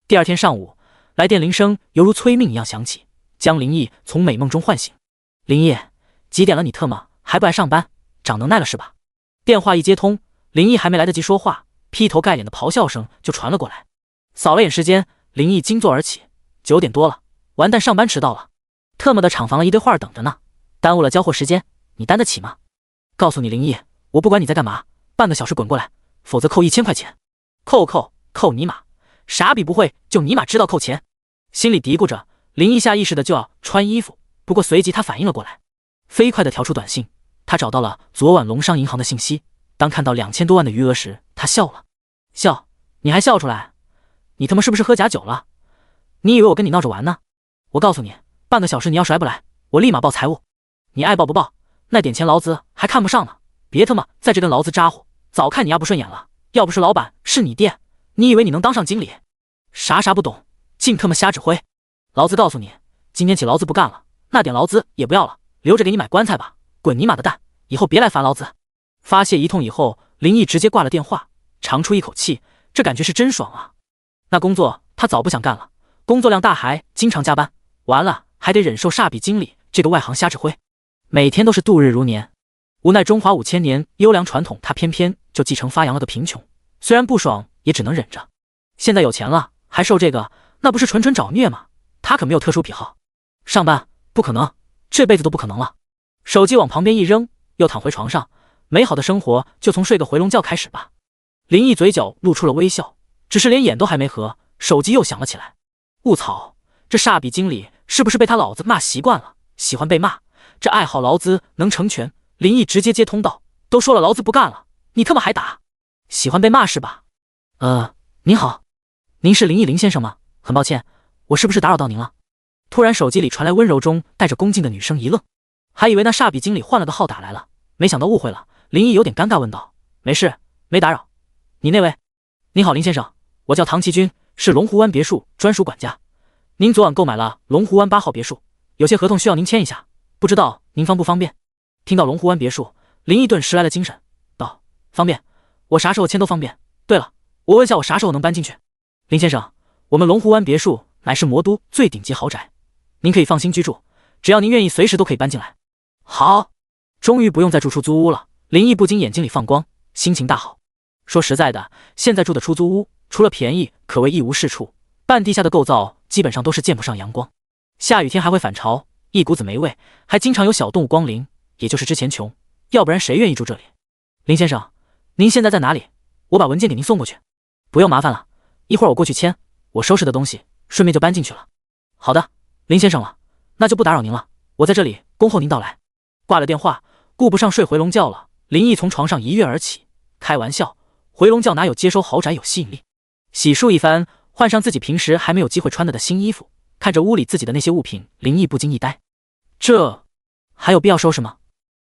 A: 第2天上午，来电铃声犹如催命一样响起，将林毅从美梦中唤醒。林毅，几点了？你特么还不爱上班？长能耐了是吧？电话一接通，林毅还没来得及说话，劈头盖脸的咆哮声就传了过来。扫了眼时间，林毅惊坐而起，9点多了，完蛋，上班迟到了。特么的厂房了一堆画等着呢，耽误了交货时间，你担得起吗？告诉你林毅，我不管你在干嘛，半个小时滚过来，否则扣1000块钱。扣尼玛，傻逼不会就尼玛知道扣钱。心里嘀咕着，林毅下意识的就要穿衣服，不过随即他反应了过来，飞快的调出短信，他找到了昨晚龙商银行的信息。当看到2000多万的余额时，他笑了。笑？你还笑出来？你他妈是不是喝假酒了？你以为我跟你闹着玩呢？我告诉你，半个小时你要是还不来，我立马报财务。你爱报不报，那点钱劳资还看不上呢，别他妈在这跟劳资咋呼，早看你丫不顺眼了。要不是老板是你爹，你以为你能当上经理？啥不懂，净他妈瞎指挥。劳资告诉你，今天起劳资不干了，那点劳资也不要了，留着给你买棺材吧，滚你妈的蛋，以后别来烦劳资。发泄一通以后，林毅直接挂了电话，长出一口气，这感觉是真爽啊。那工作他早不想干了，工作量大还经常加班，完了还得忍受煞笔经理这个外行瞎指挥，每天都是度日如年。无奈中华5000年优良传统，他偏偏就继承发扬了个贫穷，虽然不爽也只能忍着。现在有钱了还受这个，那不是纯纯找虐吗？他可没有特殊癖好，上班不可能，这辈子都不可能了。手机往旁边一扔，又躺回床上，美好的生活就从睡个回笼觉开始吧。林毅嘴角露出了微笑，只是连眼都还没合，手机又响了起来。卧槽，这煞笔经理是不是被他老子骂习惯了，喜欢被骂，这爱好劳资能成全。林毅直接接通道，都说了劳资不干了，你他妈还打？喜欢被骂是吧？您好，您是林毅林先生吗？很抱歉，我是不是打扰到您了？突然手机里传来温柔中带着恭敬的女声，一愣，还以为那煞笔经理换了个号打来了，没想到误会了。林毅有点尴尬问道，没事，没打扰。你那位？你好林先生，我叫唐奇军，是龙湖湾别墅专属管家。您昨晚购买了龙湖湾8号别墅，有些合同需要您签一下，不知道您方不方便？听到龙湖湾别墅，林毅顿时来了精神，道：方便，我啥时候签都方便。对了，我问下我啥时候能搬进去？林先生，我们龙湖湾别墅乃是魔都最顶级豪宅，您可以放心居住，只要您愿意随时都可以搬进来。好，终于不用再住出租屋了，林毅不禁眼睛里放光，心情大好。说实在的，现在住的出租屋除了便宜可谓一无是处，半地下的构造基本上都是见不上阳光，下雨天还会反潮，一股子霉味，还经常有小动物光临，也就是之前穷，要不然谁愿意住这里？林先生，您现在在哪里？我把文件给您送过去。不用麻烦了，一会儿我过去签，我收拾的东西顺便就搬进去了。好的，林先生了，那就不打扰您了，我在这里恭候您到来。挂了电话，顾不上睡回笼觉了，林毅从床上一跃而起，开玩笑，回笼觉哪有接收豪宅有吸引力？洗漱一番，换上自己平时还没有机会穿的新衣服，看着屋里自己的那些物品，林毅不禁一呆，这还有必要收拾吗？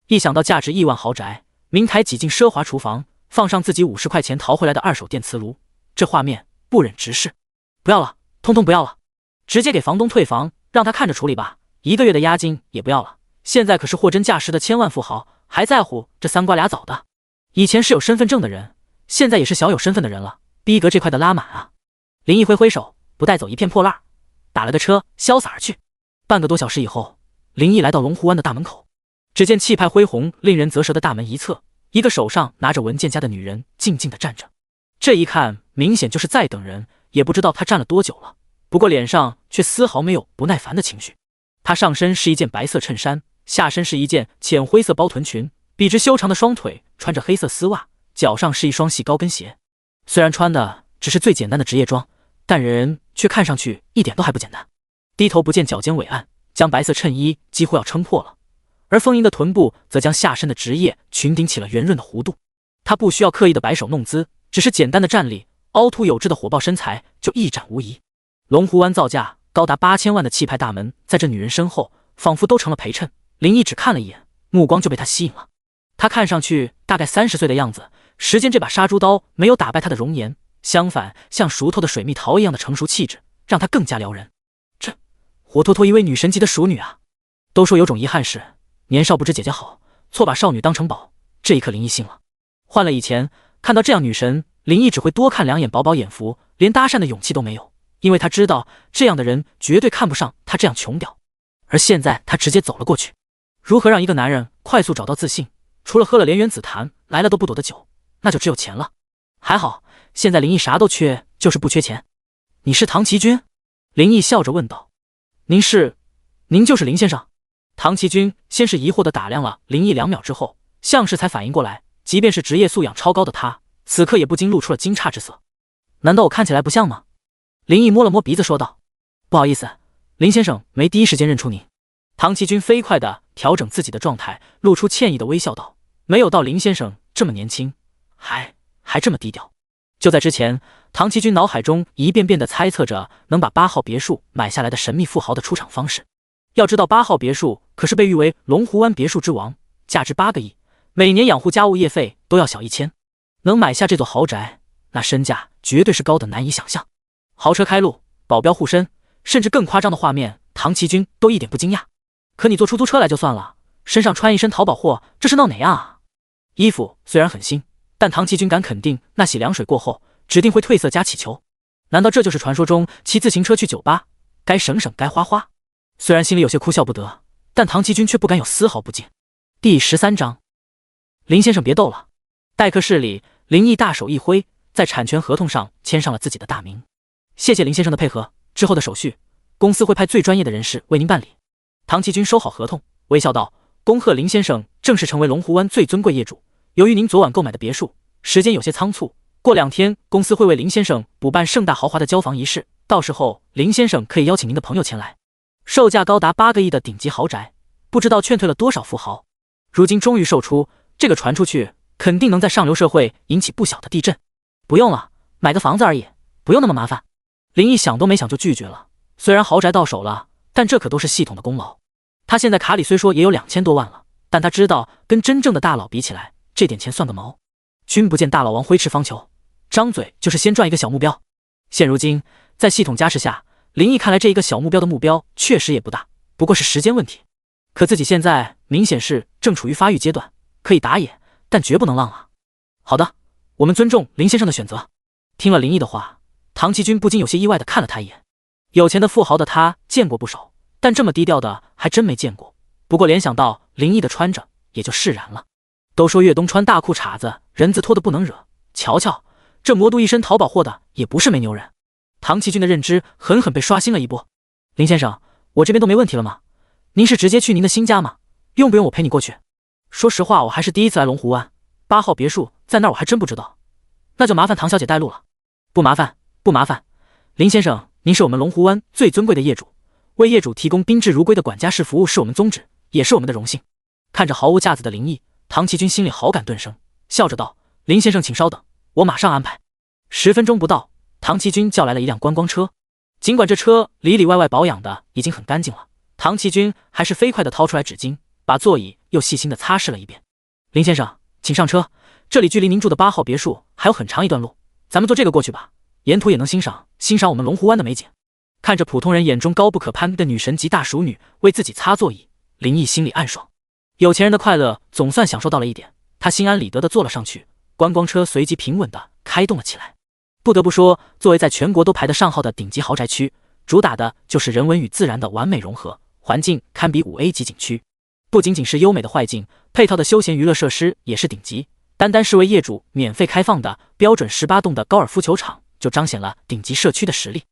A: 一想到价值亿万豪宅，明台挤进奢华厨房，放上自己50块钱淘回来的二手电磁炉，这画面不忍直视。不要了，通通不要了，直接给房东退房，让他看着处理吧，1个月的押金也不要了。现在可是货真价实的千万富豪，还在乎这3瓜俩枣的？以前是有身份证的人，现在也是小有身份的人了，逼格这块的拉满啊！林毅挥挥手，不带走一片破烂，打了个车，潇洒而去。半个多小时以后，林毅来到龙湖湾的大门口，只见气派恢宏、令人啧舌的大门一侧，一个手上拿着文件夹的女人静静地站着。这一看，明显就是在等人，也不知道她站了多久了，不过脸上却丝毫没有不耐烦的情绪。她上身是一件白色衬衫，下身是一件浅灰色包臀裙，笔直修长的双腿穿着黑色丝袜，脚上是一双细高跟鞋。虽然穿的只是最简单的职业装，但人却看上去一点都还不简单。低头不见脚尖伟岸，将白色衬衣几乎要撑破了，而丰盈的臀部则将下身的职业裙顶起了圆润的弧度。她不需要刻意的摆手弄姿，只是简单的站立，凹凸有致的火爆身材就一展无遗。龙湖湾造价高达8000万的气派大门，在这女人身后仿佛都成了陪衬。林毅只看了一眼，目光就被她吸引了。她看上去大概30岁的样子，时间这把杀猪刀没有打败她的容颜，相反，像熟透的水蜜桃一样的成熟气质，让她更加撩人。这活脱脱一位女神级的熟女啊！都说有种遗憾是年少不知姐姐好，错把少女当成宝。这一刻林毅信了。换了以前，看到这样女神，林毅只会多看2眼，饱饱眼福，连搭讪的勇气都没有，因为他知道这样的人绝对看不上他这样穷屌。而现在他直接走了过去。如何让一个男人快速找到自信？除了喝了连原子弹来了都不躲的酒，那就只有钱了。还好现在林毅啥都缺，就是不缺钱。你是唐奇君？林毅笑着问道。您就是林先生？唐奇君先是疑惑地打量了林毅2秒之后，像是才反应过来，即便是职业素养超高的他，此刻也不禁露出了惊诧之色。难道我看起来不像吗？林毅摸了摸鼻子说道。不好意思，林先生没第一时间认出您。唐奇君飞快地调整自己的状态，露出歉意的微笑道，没有到林先生这么年轻，还这么低调。就在之前，唐奇君脑海中一遍遍地猜测着能把8号别墅买下来的神秘富豪的出场方式。要知道8号别墅可是被誉为龙湖湾别墅之王，价值8个亿，每年养护家务业费都要小1000，能买下这座豪宅，那身价绝对是高的难以想象。豪车开路，保镖护身，甚至更夸张的画面，唐奇君都一点不惊讶。可你坐出租车来就算了，身上穿一身淘宝货，这是闹哪样啊？衣服虽然很新，但唐奇君敢肯定，那洗凉水过后指定会褪色加起球。难道这就是传说中骑自行车去酒吧，该省省该花花？虽然心里有些哭笑不得，但唐奇君却不敢有丝毫不敬。第13章，林先生别逗了。待客室里，林毅大手一挥，在产权合同上签上了自己的大名。谢谢林先生的配合，之后的手续公司会派最专业的人士为您办理。唐奇君收好合同，微笑道，恭贺林先生正式成为龙湖湾最尊贵业主。由于您昨晚购买的别墅时间有些仓促，过2天公司会为林先生补办盛大豪华的交房仪式，到时候林先生可以邀请您的朋友前来。售价高达8个亿的顶级豪宅，不知道劝退了多少富豪，如今终于售出，这个传出去肯定能在上流社会引起不小的地震。不用了，买个房子而已，不用那么麻烦。林毅想都没想就拒绝了。虽然豪宅到手了，但这可都是系统的功劳。他现在卡里虽说也有2000多万了，但他知道跟真正的大佬比起来，这点钱算个毛。君不见大佬王挥斥方遒，张嘴就是先赚一个小目标。现如今在系统加持下，林毅看来这一个小目标的目标确实也不大，不过是时间问题。可自己现在明显是正处于发育阶段，可以打野，但绝不能浪啊。好的，我们尊重林先生的选择。听了林毅的话，唐奇君不禁有些意外地看了他一眼。有钱的富豪的他见过不少，但这么低调的还真没见过。不过联想到林毅的穿着，也就释然了。都说越冬穿大裤衩子，人字拖得不能惹，瞧瞧这魔都一身淘宝货的也不是没牛人。唐奇军的认知狠狠被刷新了一波。林先生，我这边都没问题了吗？您是直接去您的新家吗？用不用我陪你过去？说实话，我还是第一次来龙湖湾，8号别墅在那儿我还真不知道。那就麻烦唐小姐带路了。不麻烦，不麻烦。林先生，您是我们龙湖湾最尊贵的业主，为业主提供宾至如归的管家式服务是我们宗旨，也是我们的荣幸。看着毫无架子的林毅，唐奇军心里好感顿生，笑着道：“林先生，请稍等，我马上安排。”10分钟不到，唐奇军叫来了一辆观光车。尽管这车里里外外保养的已经很干净了，唐奇军还是飞快地掏出来纸巾，把座椅又细心地擦拭了一遍。林先生，请上车，这里距离您住的8号别墅还有很长一段路，咱们坐这个过去吧，沿途也能欣赏我们龙湖湾的美景。看着普通人眼中高不可攀的女神级大熟女为自己擦座椅，林毅心里暗爽，有钱人的快乐总算享受到了一点。他心安理得地坐了上去，观光车随即平稳地开动了起来。不得不说，作为在全国都排得上号的顶级豪宅区，主打的就是人文与自然的完美融合，环境堪比5A 级景区。不仅仅是优美的坏境，配套的休闲娱乐设施也是顶级。单单是为业主免费开放的标准18洞的高尔夫球场，就彰显了顶级社区的实力。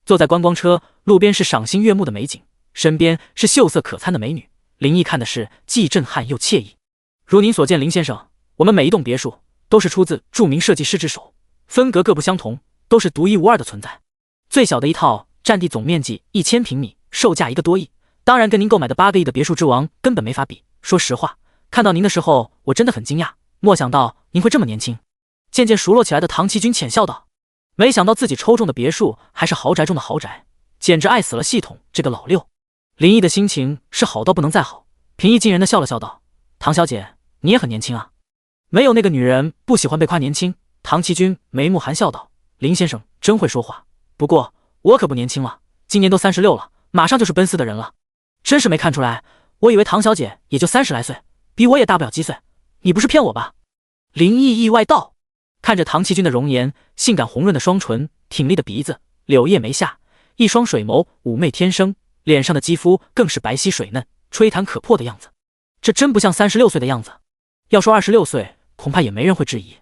A: 坐在观光车，路边是赏心悦目的美景，身边是秀色可餐的美女，林毅看的是既震撼又惬意。如您所见，林先生，我们每一栋别墅都是出自著名设计师之手，风格各不相同，都是独一无二的存在。最小的一套占地总面积1000平米，售价1个多亿，当然跟您购买的8个亿的别墅之王根本没法比。说实话，看到您的时候我真的很惊讶，莫想到您会这么年轻。渐渐熟络起来的唐奇军浅笑道，没想到自己抽中的别墅还是豪宅中的豪宅，简直爱死了系统这个老六。林毅的心情是好到不能再好，平易近人的笑了笑道：“唐小姐，你也很年轻啊。”没有那个女人不喜欢被夸年轻。唐奇军眉目含笑道：“林先生真会说话，不过我可不年轻了，今年都36了，马上就是奔4的人了。真是没看出来，我以为唐小姐也就30来岁，比我也大不了几岁，你不是骗我吧？”林毅意外道。看着唐奇军的容颜，性感红润的双唇，挺立的鼻子，柳叶眉下，一双水眸妩媚天生，脸上的肌肤更是白皙水嫩，吹弹可破的样子，这真不像36岁的样子。要说26岁，恐怕也没人会质疑。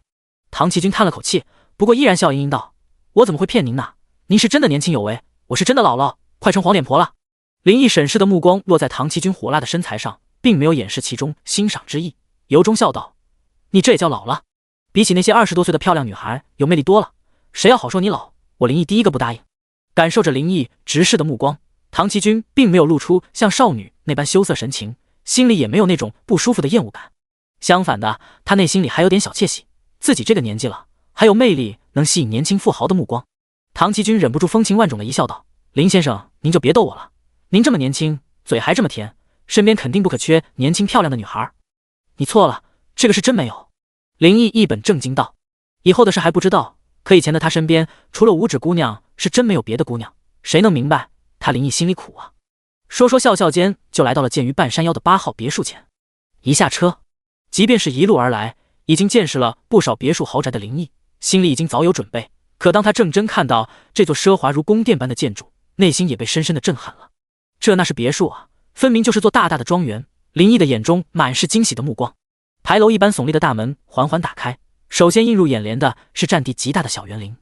A: 唐奇军叹了口气，不过依然笑盈盈道：“我怎么会骗您呢？您是真的年轻有为，我是真的老了，快成黄脸婆了。”林毅审视的目光落在唐奇军火辣的身材上，并没有掩饰其中欣赏之意，由衷笑道：“你这也叫老了？比起那些20多岁的漂亮女孩有魅力多了，谁要好说你老，我林毅第一个不答应。”感受着林毅直视的目光，唐奇军并没有露出像少女那般羞涩神情，心里也没有那种不舒服的厌恶感。相反的，他内心里还有点小窃喜，自己这个年纪了，还有魅力能吸引年轻富豪的目光。唐奇军忍不住风情万种的一笑道：“林先生，您就别逗我了，您这么年轻，嘴还这么甜，身边肯定不可缺年轻漂亮的女孩。”“你错了，这个是真没有。”林毅一本正经道。以后的事还不知道，可以前的他身边除了五指姑娘，是真没有别的姑娘，谁能明白他林毅心里苦啊。说说笑笑间，就来到了建于半山腰的8号别墅前。一下车，即便是一路而来，已经见识了不少别墅豪宅的林毅，心里已经早有准备。可当他正真看到这座奢华如宫殿般的建筑，内心也被深深的震撼了。这那是别墅啊，分明就是座大大的庄园。林毅的眼中满是惊喜的目光。牌楼一般耸立的大门缓缓打开，首先映入眼帘的是占地极大的小园林。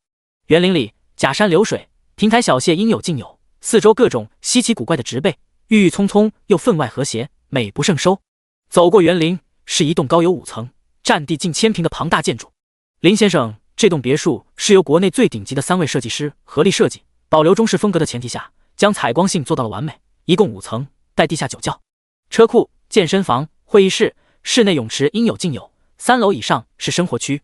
A: 园林里假山流水，亭台小榭应有尽有，四周各种稀奇古怪的植被，郁郁葱葱又分外和谐，美不胜收。走过园林，是一栋高有5层、占地近1000平的庞大建筑。林先生，这栋别墅是由国内最顶级的3位设计师合力设计，保留中式风格的前提下，将采光性做到了完美。一共5层，带地下酒窖、车库、健身房、会议室，室内泳池应有尽有。3楼以上是生活区。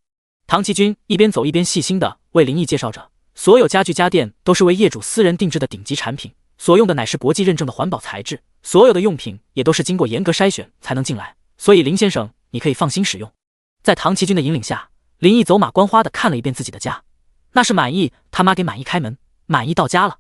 A: 唐奇军一边走一边细心地为林毅介绍着，所有家具家电都是为业主私人定制的顶级产品，所用的乃是国际认证的环保材质，所有的用品也都是经过严格筛选才能进来，所以林先生你可以放心使用。在唐奇军的引领下，林毅走马观花地看了一遍自己的家，那是满意他妈给满意开门，满意到家了。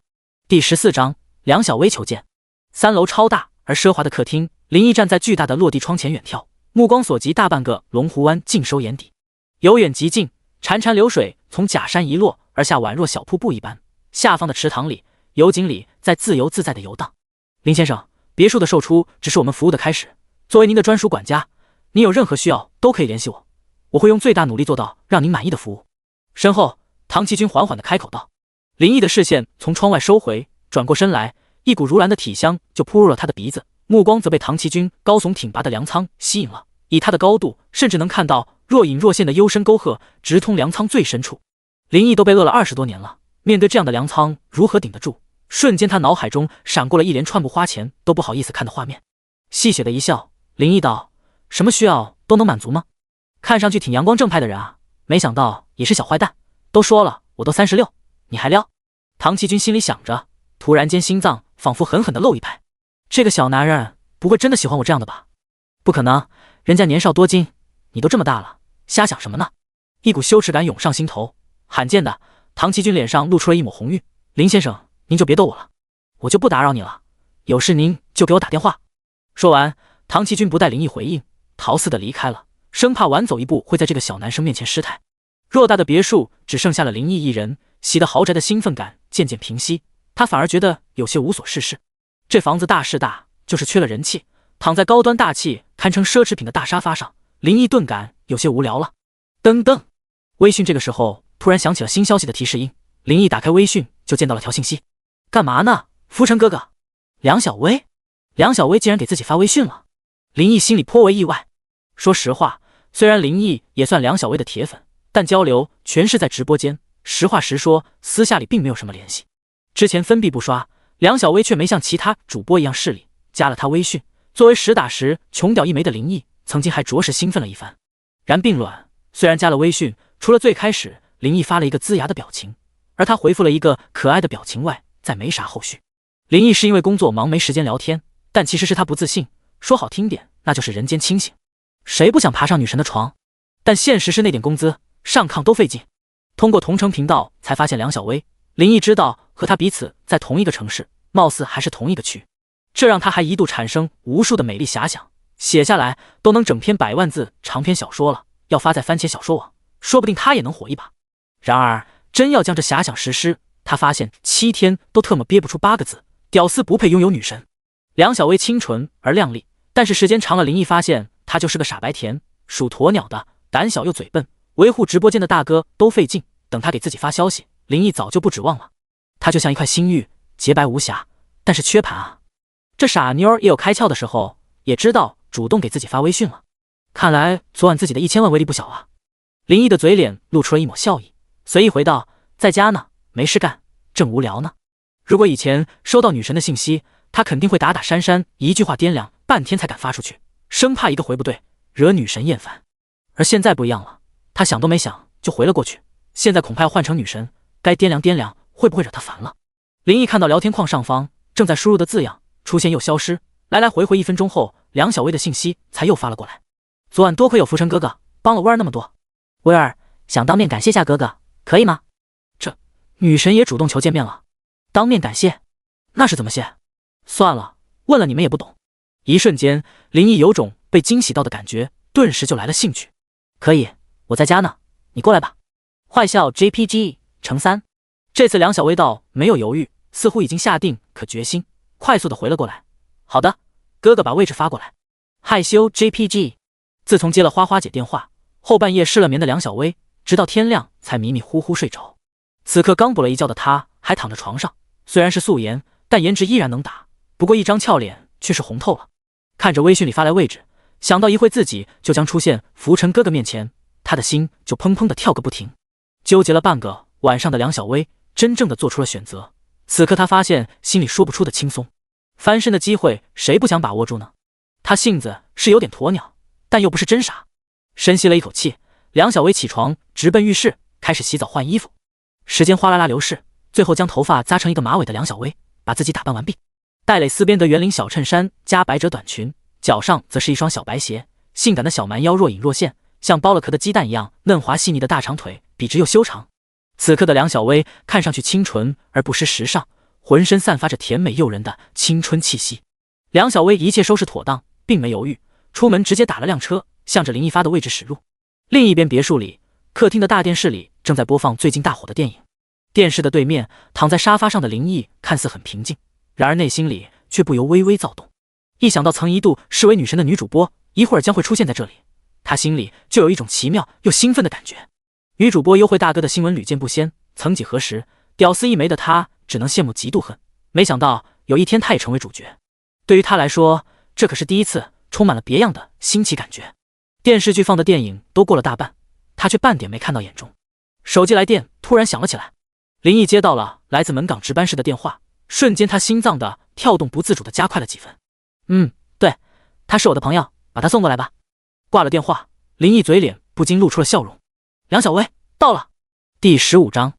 A: 第14章梁小薇求见。3楼超大而奢华的客厅，林毅站在巨大的落地窗前远眺，目光所及，大半个龙湖湾尽收眼底。由远及近，潺潺流水从假山一落而下，宛若小瀑布一般。下方的池塘里，油锦鲤在自由自在地游荡。林先生，别墅的售出只是我们服务的开始，作为您的专属管家，您有任何需要都可以联系我，我会用最大努力做到让您满意的服务。身后，唐奇军缓缓地开口道。林毅的视线从窗外收回，转过身来，一股如兰的体香就扑入了他的鼻子，目光则被唐奇君高耸挺拔的粮仓吸引了。以他的高度，甚至能看到若隐若现的幽深沟壑直通粮仓最深处。林毅都被饿了20多年了，面对这样的粮仓，如何顶得住？瞬间，他脑海中闪过了一连串不花钱都不好意思看的画面。戏谑的一笑，林毅道：“什么需要都能满足吗？看上去挺阳光正派的人啊，没想到也是小坏蛋。都说了，我都36，你还撩？”唐奇君心里想着，突然间心脏仿佛狠狠地漏一拍。这个小男人不会真的喜欢我这样的吧？不可能，人家年少多金，你都这么大了，瞎想什么呢？一股羞耻感涌上心头。罕见的，唐奇君脸上露出了一抹红晕。林先生，您就别逗我了，我就不打扰你了，有事您就给我打电话。说完，唐奇君不待林毅回应，逃似的离开了，生怕晚走一步会在这个小男生面前失态。偌大的别墅只剩下了林毅一人，喜得豪宅的兴奋感渐渐平息，他反而觉得有些无所事事。这房子大是大，就是缺了人气。躺在高端大气堪称奢侈品的大沙发上，林毅顿感有些无聊了。噔噔，微讯这个时候突然响起了新消息的提示音，林毅打开微讯就见到了条信息。干嘛呢，浮尘哥哥？梁小薇？梁小薇竟然给自己发微讯了。林毅心里颇为意外。说实话，虽然林毅也算梁小薇的铁粉，但交流全是在直播间，实话实说，私下里并没有什么联系。之前分币不刷，梁小薇却没像其他主播一样势利，加了他微讯。作为实打实穷屌一枚的林毅，曾经还着实兴奋了一番。然并卵，虽然加了微讯，除了最开始林毅发了一个龇牙的表情，而他回复了一个可爱的表情外，再没啥后续。林毅是因为工作忙没时间聊天，但其实是他不自信，说好听点那就是人间清醒。谁不想爬上女神的床？但现实是那点工资上炕都费劲。通过同城频道才发现梁小薇，林毅知道和他彼此在同一个城市，貌似还是同一个区，这让他还一度产生无数的美丽遐想，写下来都能整篇100万字长篇小说了，要发在番茄小说网，说不定他也能火一把。然而真要将这遐想实施，他发现7天都特么憋不出8个字：屌丝不配拥有女神。梁小薇清纯而靓丽，但是时间长了，林毅发现她就是个傻白甜，属鸵鸟的，胆小又嘴笨，维护直播间的大哥都费劲。等他给自己发消息，林毅早就不指望了。他就像一块新玉，洁白无瑕，但是缺盘啊。这傻妞也有开窍的时候，也知道主动给自己发微讯了。看来昨晚自己的1000万威力不小啊。林毅的嘴脸露出了一抹笑意，随意回道：在家呢，没事干，正无聊呢。如果以前收到女神的信息，他肯定会打打删删，一句话掂量半天才敢发出去，生怕一个回不对，惹女神厌烦。而现在不一样了，他想都没想就回了过去。现在恐怕要换成女神，该掂量掂量会不会惹他烦了。林毅看到聊天框上方正在输入的字样出现又消失，来来回回1分钟后，梁小薇的信息才又发了过来。昨晚多亏有浮尘哥哥帮了威儿那么多，威儿想当面感谢下哥哥，可以吗？这女神也主动求见面了，当面感谢那是怎么谢？算了，问了你们也不懂。一瞬间，林毅有种被惊喜到的感觉，顿时就来了兴趣。可以，我在家呢，你过来吧。坏笑 JPG 乘3。这次梁小薇道没有犹豫，似乎已经下定可决心，快速的回了过来。好的，哥哥把位置发过来。害羞 JPG。自从接了花花姐电话，后半夜失了眠的梁小薇，直到天亮才迷迷糊糊睡着。此刻刚补了一觉的她还躺着床上，虽然是素颜，但颜值依然能打，不过一张俏脸却是红透了。看着微讯里发来位置，想到一会自己就将出现浮尘哥哥面前，他的心就砰砰的跳个不停。纠结了半个晚上的梁小薇真正的做出了选择，此刻他发现心里说不出的轻松。翻身的机会谁不想把握住呢？他性子是有点鸵鸟，但又不是真傻。深吸了一口气，梁小薇起床直奔浴室开始洗澡换衣服。时间哗啦啦流逝，最后将头发扎成一个马尾的梁小薇把自己打扮完毕，带蕾丝边的圆领小衬衫加百褶短裙，脚上则是一双小白鞋，性感的小蛮腰若隐若现，像剥了壳的鸡蛋一样嫩滑细腻的大长腿笔直又修长。此刻的梁小薇看上去清纯而不失时尚，浑身散发着甜美诱人的青春气息。梁小薇一切收拾妥当，并没犹豫，出门直接打了辆车，向着林毅发的位置驶入。另一边别墅里，客厅的大电视里正在播放最近大火的电影。电视的对面，躺在沙发上的林毅看似很平静，然而内心里却不由微微躁动。一想到曾一度视为女神的女主播一会儿将会出现在这里，他心里就有一种奇妙又兴奋的感觉。女主播幽会大哥的新闻屡见不鲜，曾几何时，屌丝一枚的他只能羡慕嫉妒恨，没想到有一天他也成为主角。对于他来说，这可是第一次，充满了别样的新奇感觉。电视剧放的电影都过了大半，他却半点没看到眼中。手机来电突然响了起来，林毅接到了来自门岗值班室的电话，瞬间他心脏的跳动不自主地加快了几分。对，他是我的朋友，把他送过来吧。挂了电话，林毅嘴脸不禁露出了笑容。梁小薇到了。第15章，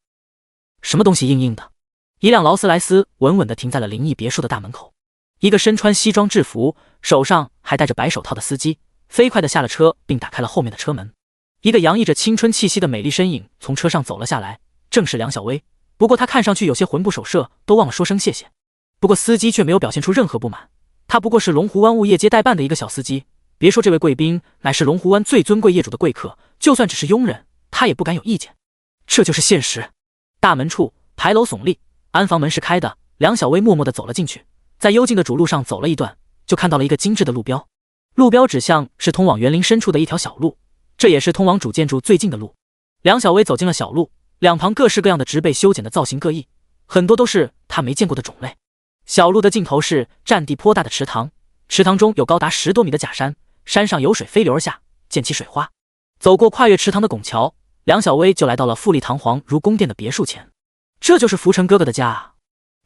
A: 什么东西硬硬的？一辆劳斯莱斯稳稳地停在了林毅别墅的大门口。一个身穿西装制服，手上还戴着白手套的司机飞快地下了车，并打开了后面的车门。一个洋溢着青春气息的美丽身影从车上走了下来，正是梁小薇。不过她看上去有些魂不守舍，都忘了说声谢谢。不过司机却没有表现出任何不满，他不过是龙湖湾物业接待办的一个小司机。别说这位贵宾乃是龙湖湾最尊贵业主的贵客，就算只是佣人，他也不敢有意见。这就是现实。大门处牌楼耸立，安防门是开的。梁小薇默默地走了进去，在幽静的主路上走了一段，就看到了一个精致的路标。路标指向是通往园林深处的一条小路，这也是通往主建筑最近的路。梁小薇走进了小路，两旁各式各样的植被修剪的造型各异，很多都是她没见过的种类。小路的尽头是占地颇大的池塘，池塘中有高达10多米的假山，山上有水飞流而下，溅起水花。走过跨越池塘的拱桥，梁小薇就来到了富丽堂皇如宫殿的别墅前。这就是浮尘哥哥的家啊！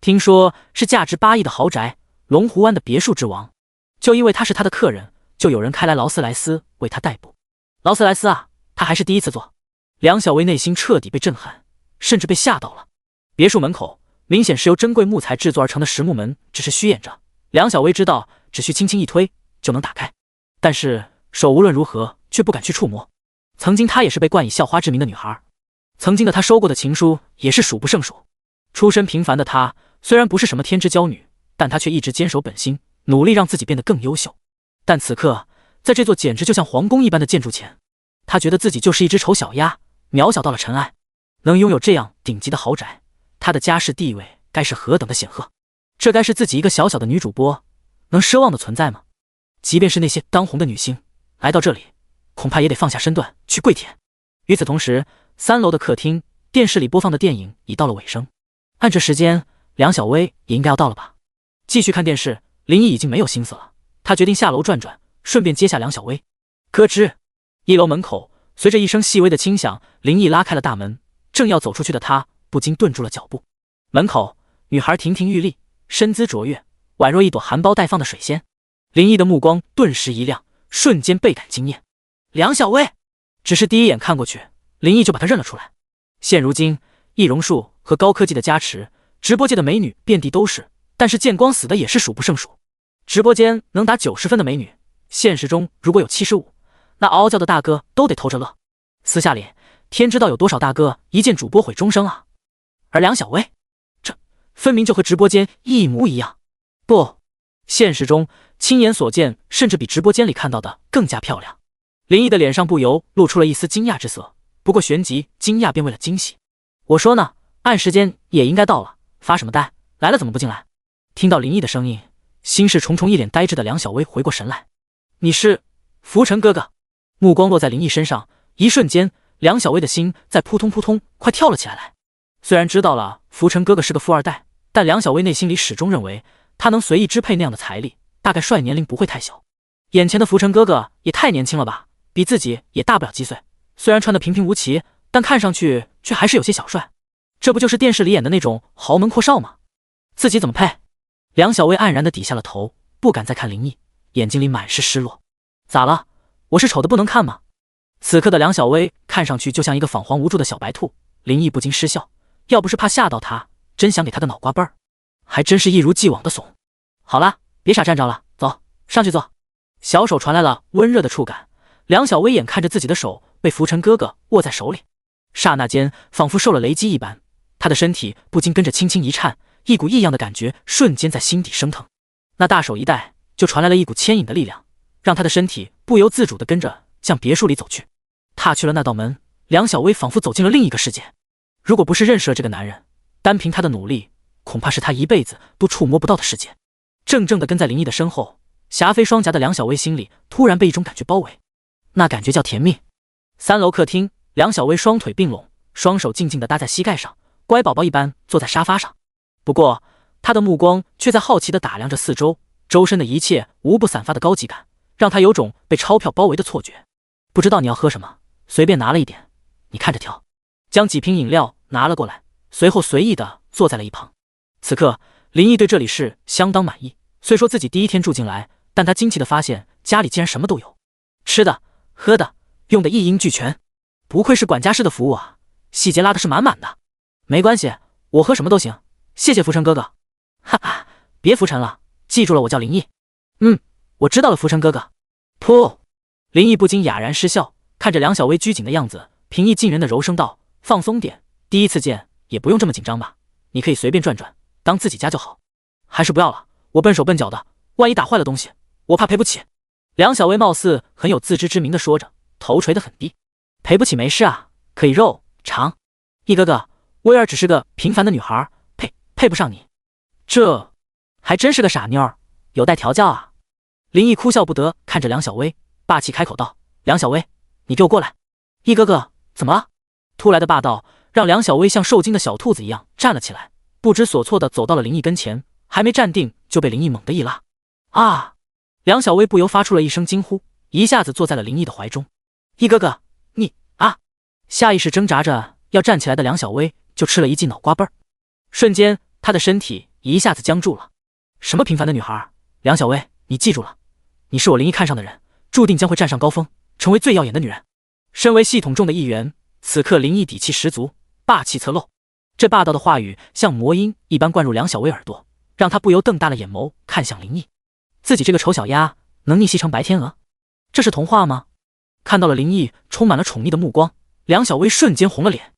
A: 听说是价值8亿的豪宅，龙湖湾的别墅之王。就因为他是他的客人，就有人开来劳斯莱斯为他代步。劳斯莱斯啊，他还是第一次坐。梁小薇内心彻底被震撼，甚至被吓到了。别墅门口明显是由珍贵木材制作而成的实木门，只是虚掩着。梁小薇知道只需轻轻一推就能打开，但是手无论如何却不敢去触摸。曾经她也是被冠以校花之名的女孩，曾经的她收过的情书也是数不胜数。出身平凡的她虽然不是什么天之娇女，但她却一直坚守本心，努力让自己变得更优秀。但此刻在这座简直就像皇宫一般的建筑前，她觉得自己就是一只丑小鸭，渺小到了尘埃。能拥有这样顶级的豪宅，她的家世地位该是何等的显赫。这该是自己一个小小的女主播能奢望的存在吗？即便是那些当红的女星来到这里，恐怕也得放下身段去跪舔。与此同时，3楼的客厅电视里播放的电影已到了尾声，按这时间梁小薇也应该要到了吧。继续看电视，林毅已经没有心思了，他决定下楼转转，顺便接下梁小薇。咯吱，1楼门口随着一声细微的轻响，林毅拉开了大门，正要走出去的他不禁顿住了脚步。门口女孩亭亭玉立，身姿卓越，宛若一朵含苞待放的水仙。林毅的目光顿时一亮，瞬间倍感惊艳。梁小薇，只是第一眼看过去，林毅就把她认了出来。现如今易容术和高科技的加持，直播界的美女遍地都是，但是见光死的也是数不胜数。直播间能打90分的美女，现实中如果有75，那嗷嗷叫的大哥都得偷着乐。私下里天知道有多少大哥一见主播毁终生啊。而梁小薇，这分明就和直播间一模一样。不，现实中亲眼所见甚至比直播间里看到的更加漂亮。林毅的脸上不由露出了一丝惊讶之色，不过旋即惊讶变为了惊喜。我说呢，按时间也应该到了，发什么呆？来了怎么不进来？听到林毅的声音，心事重重一脸呆滞的梁小薇回过神来。你是浮尘哥哥？目光落在林毅身上，一瞬间梁小薇的心在扑通扑通快跳了起来。虽然知道了浮尘哥哥是个富二代，但梁小薇内心里始终认为他能随意支配那样的财力，大概帅年龄不会太小。眼前的浮尘哥哥也太年轻了吧，比自己也大不了几岁，虽然穿得平平无奇，但看上去却还是有些小帅。这不就是电视里演的那种豪门阔少吗？自己怎么配？梁小薇黯然地低下了头，不敢再看林毅，眼睛里满是失落。咋了？我是丑的不能看吗？此刻的梁小薇看上去就像一个彷徨无助的小白兔，林毅不禁失笑，要不是怕吓到她，真想给她个脑瓜崩儿。还真是一如既往的怂。好了，别傻站着了，走，上去坐。小手传来了温热的触感，梁小薇眼看着自己的手被浮尘哥哥握在手里，刹那间仿佛受了雷击一般，她的身体不禁跟着轻轻一颤，一股异样的感觉瞬间在心底升腾。那大手一带，就传来了一股牵引的力量，让她的身体不由自主地跟着向别墅里走去。踏去了那道门，梁小薇仿佛走进了另一个世界。如果不是认识了这个男人，单凭她的努力，恐怕是她一辈子都触摸不到的世界。怔怔地跟在林毅的身后，霞飞双颊的梁小薇心里突然被一种感觉包围，那感觉叫甜蜜。3楼客厅，梁小薇双腿并拢，双手静静地搭在膝盖上，乖宝宝一般坐在沙发上。不过他的目光却在好奇地打量着四周，周身的一切无不散发的高级感，让他有种被钞票包围的错觉。不知道你要喝什么，随便拿了一点，你看着挑。将几瓶饮料拿了过来，随后随意地坐在了一旁。此刻林毅对这里是相当满意，虽说自己第一天住进来，但他惊奇地发现家里竟然什么都有，吃的喝的用的一应俱全，不愧是管家式的服务啊，细节拉的是满满的。没关系，我喝什么都行，谢谢浮尘哥哥。哈哈，别浮尘了，记住了，我叫林毅。我知道了，浮尘哥哥。噗！林毅不禁哑然失笑，看着梁小薇拘谨的样子，平易近人的柔声道：“放松点，第一次见也不用这么紧张吧？你可以随便转转，当自己家就好。还是不要了，我笨手笨脚的，万一打坏了东西，我怕赔不起。”梁小薇貌似很有自知之明的说着，头垂得很低。赔不起没事啊，可以肉偿。毅哥哥，薇儿只是个平凡的女孩，配不上你。这还真是个傻妞儿，有待调教啊。林毅哭笑不得看着梁小薇，霸气开口道：“梁小薇，你给我过来！”毅哥哥，怎么了？突来的霸道让梁小薇像受惊的小兔子一样站了起来，不知所措地走到了林毅跟前，还没站定就被林毅猛地一拉。啊！梁小薇不由发出了一声惊呼，一下子坐在了林毅的怀中。毅哥哥，你啊！下意识挣扎着要站起来的梁小薇就吃了一记脑瓜背儿，瞬间她的身体一下子僵住了。什么平凡的女孩？梁小薇，你记住了，你是我林毅看上的人，注定将会站上高峰，成为最耀眼的女人。身为系统中的一员，此刻林毅底气十足，霸气侧漏。这霸道的话语像魔音一般灌入梁小薇耳朵，让她不由瞪大了眼眸看向林毅。自己这个丑小鸭能逆袭成白天鹅？这是童话吗？看到了林毅充满了宠溺的目光，梁小薇瞬间红了脸，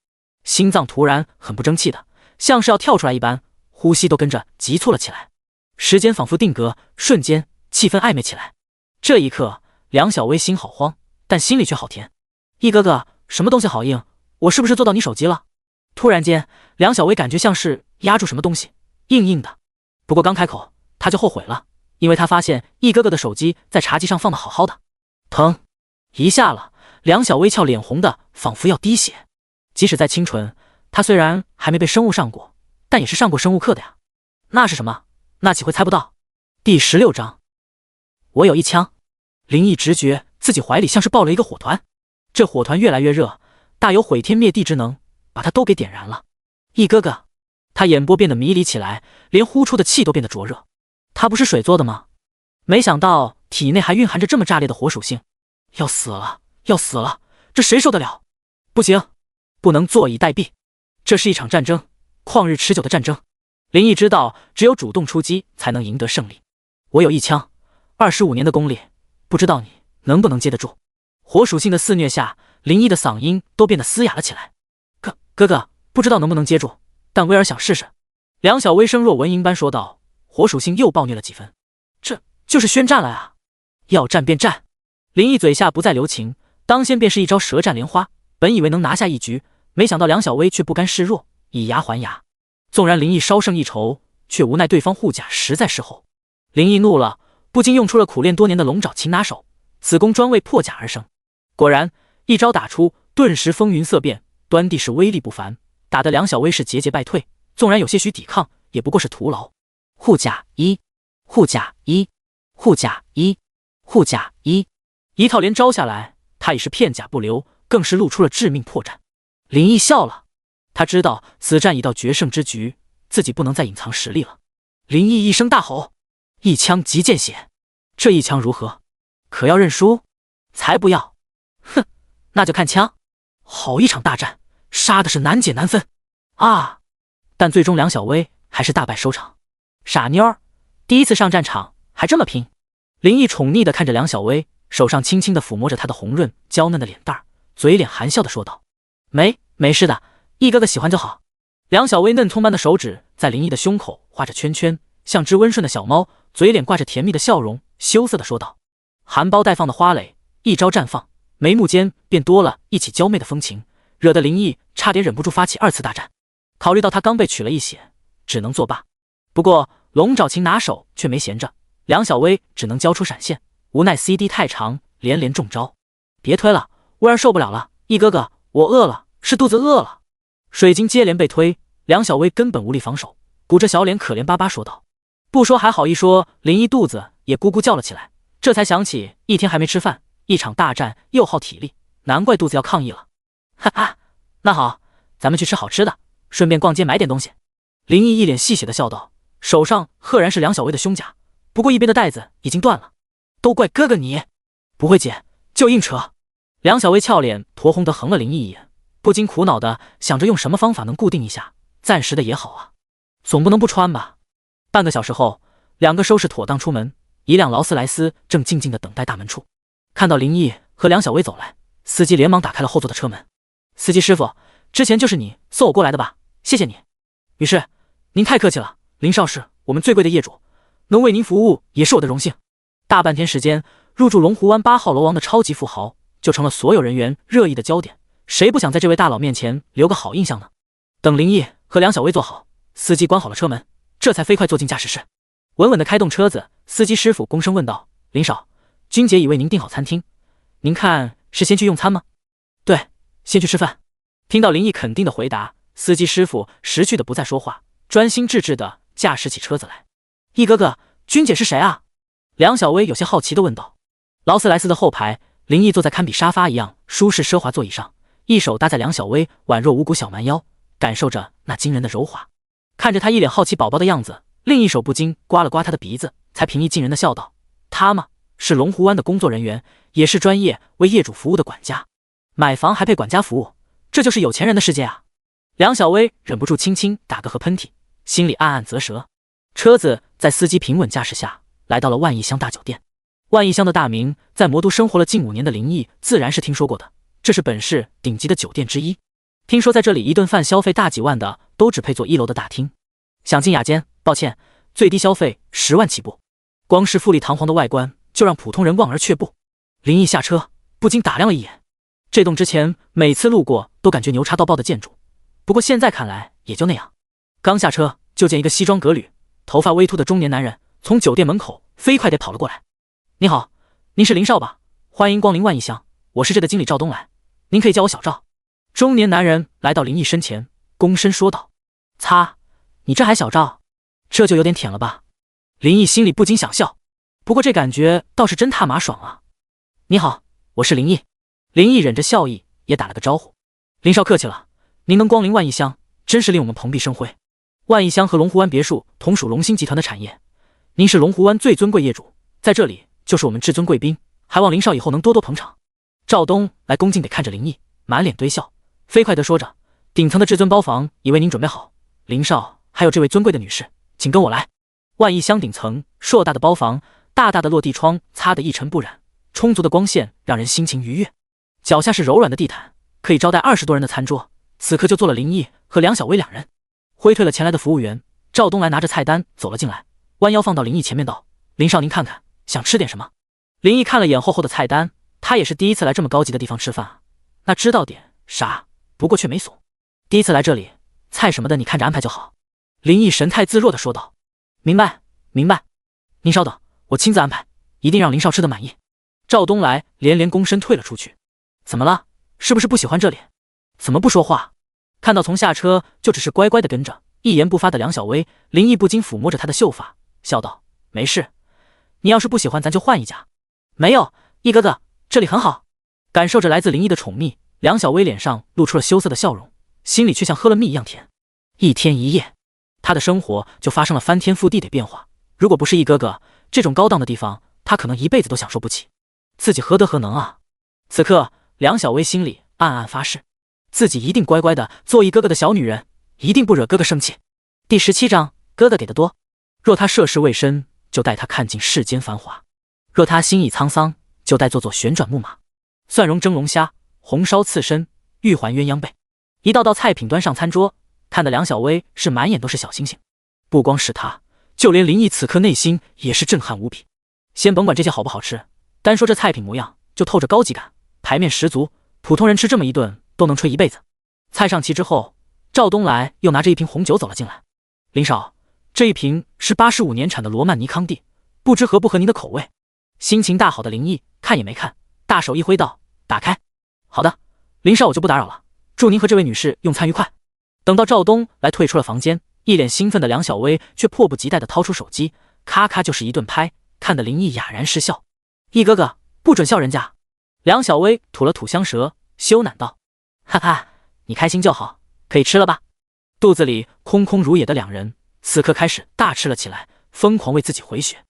A: 心脏突然很不争气的像是要跳出来一般，呼吸都跟着急促了起来。时间仿佛定格，瞬间气氛暧昧起来。这一刻梁小薇心好慌，但心里却好甜。毅哥哥，什么东西好硬？我是不是做到你手机了？突然间梁小薇感觉像是压住什么东西，硬硬的。不过刚开口她就后悔了，因为她发现毅哥哥的手机在茶几上放得好好的。疼一下了，梁小薇俏脸红的仿佛要滴血。即使再清纯，她虽然还没被生物上过，但也是上过生物课的呀。那是什么？那岂会猜不到？第16章，我有一枪。林毅直觉自己怀里像是爆了一个火团，这火团越来越热，大有毁天灭地之能，把他都给点燃了。毅哥哥，他眼波变得迷离起来，连呼出的气都变得灼热。他不是水做的吗？没想到体内还蕴含着这么炸裂的火属性。要死了，要死了，这谁受得了？不行，不能坐以待毙，这是一场战争，旷日持久的战争。林毅知道，只有主动出击才能赢得胜利。我有一枪，25年的功力，不知道你能不能接得住。火属性的肆虐下，林毅的嗓音都变得嘶哑了起来。哥哥，不知道能不能接住，但威尔想试试。梁小薇声若蚊蝇般说道，火属性又暴虐了几分。这就是宣战了啊！要战便战。林毅嘴下不再留情，当先便是一招舌战莲花，本以为能拿下一局，没想到梁小薇却不甘示弱，以牙还牙。纵然林毅稍胜一筹，却无奈对方护甲实在是厚。林毅怒了，不禁用出了苦练多年的龙爪擒拿手，此功专为破甲而生。果然一招打出，顿时风云色变，端地是威力不凡，打得梁小薇是节节败退，纵然有些许抵抗，也不过是徒劳。护甲一，护甲一，护甲一，护甲一，一套连招下来，他已是片甲不留，更是露出了致命破绽。林毅笑了，他知道此战已到决胜之局，自己不能再隐藏实力了。林毅一声大吼，一枪即见血。这一枪如何？可要认输？才不要！哼，那就看枪。好一场大战，杀的是难解难分啊！但最终梁小薇还是大败收场。傻妞儿，第一次上战场还这么拼。林毅宠溺地看着梁小薇，手上轻轻地抚摸着她的红润娇嫩的脸蛋儿，嘴脸含笑地说道：“没事的，毅哥哥喜欢就好。”梁小薇嫩葱般的手指在林毅的胸口画着圈圈，像只温顺的小猫，嘴脸挂着甜蜜的笑容，羞涩地说道：“含苞待放的花蕾一朝绽放，眉目间便多了一起娇媚的风情，惹得林毅差点忍不住发起2次大战。考虑到他刚被取了一血，只能作罢。不过龙爪擒拿手却没闲着，梁小薇只能交出闪现，无奈 CD 太长，连连中招。别推了，薇儿受不了了，毅哥哥，我饿了，是肚子饿了。水晶接连被推，梁小薇根本无力防守，鼓着小脸可怜巴巴说道。不说还好，一说林毅肚子也咕咕叫了起来，这才想起一天还没吃饭，一场大战又耗体力，难怪肚子要抗议了。哈哈，那好，咱们去吃好吃的，顺便逛街买点东西。林毅一脸戏谑的笑道，手上赫然是梁小薇的胸甲，不过一边的带子已经断了。都怪哥哥你，不会解就硬扯。梁小薇俏脸酡红的横了林毅一眼，不禁苦恼的想着用什么方法能固定一下，暂时的也好啊，总不能不穿吧。半个小时后，两个收拾妥当出门，一辆劳斯莱斯正静静的等待大门处。看到林毅和梁小薇走来，司机连忙打开了后座的车门。司机师傅，之前就是你送我过来的吧？谢谢你。于是，您太客气了，林少是我们最贵的业主，能为您服务也是我的荣幸。大半天时间，入住龙湖湾8号楼王的超级富豪就成了所有人员热议的焦点，谁不想在这位大佬面前留个好印象呢？等林毅和梁小薇坐好，司机关好了车门，这才飞快坐进驾驶室，稳稳地开动车子。司机师傅躬声问道：“林少，君姐已为您订好餐厅，您看是先去用餐吗？”“对，先去吃饭。”听到林毅肯定的回答，司机师傅识趣的不再说话，专心致志地驾驶起车子来。“毅哥哥，君姐是谁啊？”梁小薇有些好奇地问道。劳斯莱斯的后排，林毅坐在堪比沙发一样舒适奢华座椅上，一手搭在梁小薇宛若无骨小蛮腰，感受着那惊人的柔滑。看着他一脸好奇宝宝的样子，另一手不禁刮了刮他的鼻子，才平易近人的笑道：“他嘛，是龙湖湾的工作人员，也是专业为业主服务的管家。买房还配管家服务，这就是有钱人的世界啊！”梁小薇忍不住轻轻打个呵喷嚏，心里暗暗啧舌。车子在司机平稳驾驶下来到了万亿乡大酒店。万亿乡的大名，在魔都生活了近5年的林毅自然是听说过的，这是本市顶级的酒店之一。听说在这里一顿饭消费大几万的都只配坐1楼的大厅，想进雅间，抱歉，最低消费10万起步。光是富丽堂皇的外观就让普通人望而却步。林毅下车不禁打量了一眼这栋之前每次路过都感觉牛叉到爆的建筑，不过现在看来也就那样。刚下车就见一个西装革履、头发微秃的中年男人从酒店门口飞快地跑了过来。“你好，您是林少吧？欢迎光临万亿乡，我是这的经理赵东来，您可以叫我小赵。”中年男人来到林毅身前，躬身说道。“擦，你这还小赵，这就有点舔了吧？”林毅心里不禁想笑，不过这感觉倒是真他妈爽啊！“你好，我是林毅。”林毅忍着笑意也打了个招呼。“林少客气了，您能光临万亿乡，真是令我们蓬荜生辉。万亿乡和龙湖湾别墅同属龙兴集团的产业，您是龙湖湾最尊贵业主，在这里就是我们至尊贵宾，还望林少以后能多多捧场。”赵东来恭敬地看着林毅，满脸堆笑，飞快地说着：“顶层的至尊包房已为您准备好，林少还有这位尊贵的女士，请跟我来。”万亿乡顶层硕大的包房，大大的落地窗擦得一尘不染，充足的光线让人心情愉悦。脚下是柔软的地毯，可以招待20多人的餐桌。此刻就坐了林毅和梁小薇2人。挥退了前来的服务员，赵东来拿着菜单走了进来，弯腰放到林毅前面道：“林少您看看，想吃点什么？”林毅看了眼厚厚的菜单，他也是第一次来这么高级的地方吃饭啊，那知道点啥，不过却没怂。第一次来这里，菜什么的你看着安排就好。林毅神态自若地说道。“明白，明白。您稍等，我亲自安排，一定让林少吃得满意。”赵东来连连躬身退了出去。“怎么了？是不是不喜欢这里？怎么不说话？”看到从下车就只是乖乖地跟着，一言不发的梁小薇，林毅不禁抚摸着她的秀发，笑道：“没事，你要是不喜欢咱就换一家。”“没有，毅哥哥，这里很好。”感受着来自林毅的宠溺，梁小薇脸上露出了羞涩的笑容，心里却像喝了蜜一样甜。一天一夜，她的生活就发生了翻天覆地的变化。如果不是毅哥哥，这种高档的地方她可能一辈子都享受不起，自己何德何能啊！此刻梁小薇心里暗暗发誓，自己一定乖乖的做毅哥哥的小女人，一定不惹哥哥生气。第17章，哥哥给的多。若他涉世未深，就带他看尽世间繁华；若他心意沧桑，就带做做旋转木马。蒜蓉蒸龙虾，红烧刺身，玉环鸳鸯贝，一道道菜品端上餐桌，看得梁小薇是满眼都是小星星。不光是他，就连林毅此刻内心也是震撼无比。先甭管这些好不好吃，单说这菜品模样就透着高级感，排面十足，普通人吃这么一顿都能吹一辈子。菜上齐之后，赵东来又拿着一瓶红酒走了进来。“林少，这一瓶是85年产的罗曼尼康帝，不知合不合您的口味？”心情大好的林毅看也没看，大手一挥道：“打开。”“好的，林少我就不打扰了，祝您和这位女士用餐愉快。”等到赵东来退出了房间，一脸兴奋的梁小薇却迫不及待地掏出手机，咔咔就是一顿拍，看得林毅哑然失笑。毅哥哥，不准笑人家。梁小薇吐了吐香舌，羞赧道：哈哈，你开心就好，可以吃了吧。肚子里空空如也的两人，此刻开始大吃了起来，疯狂为自己回血。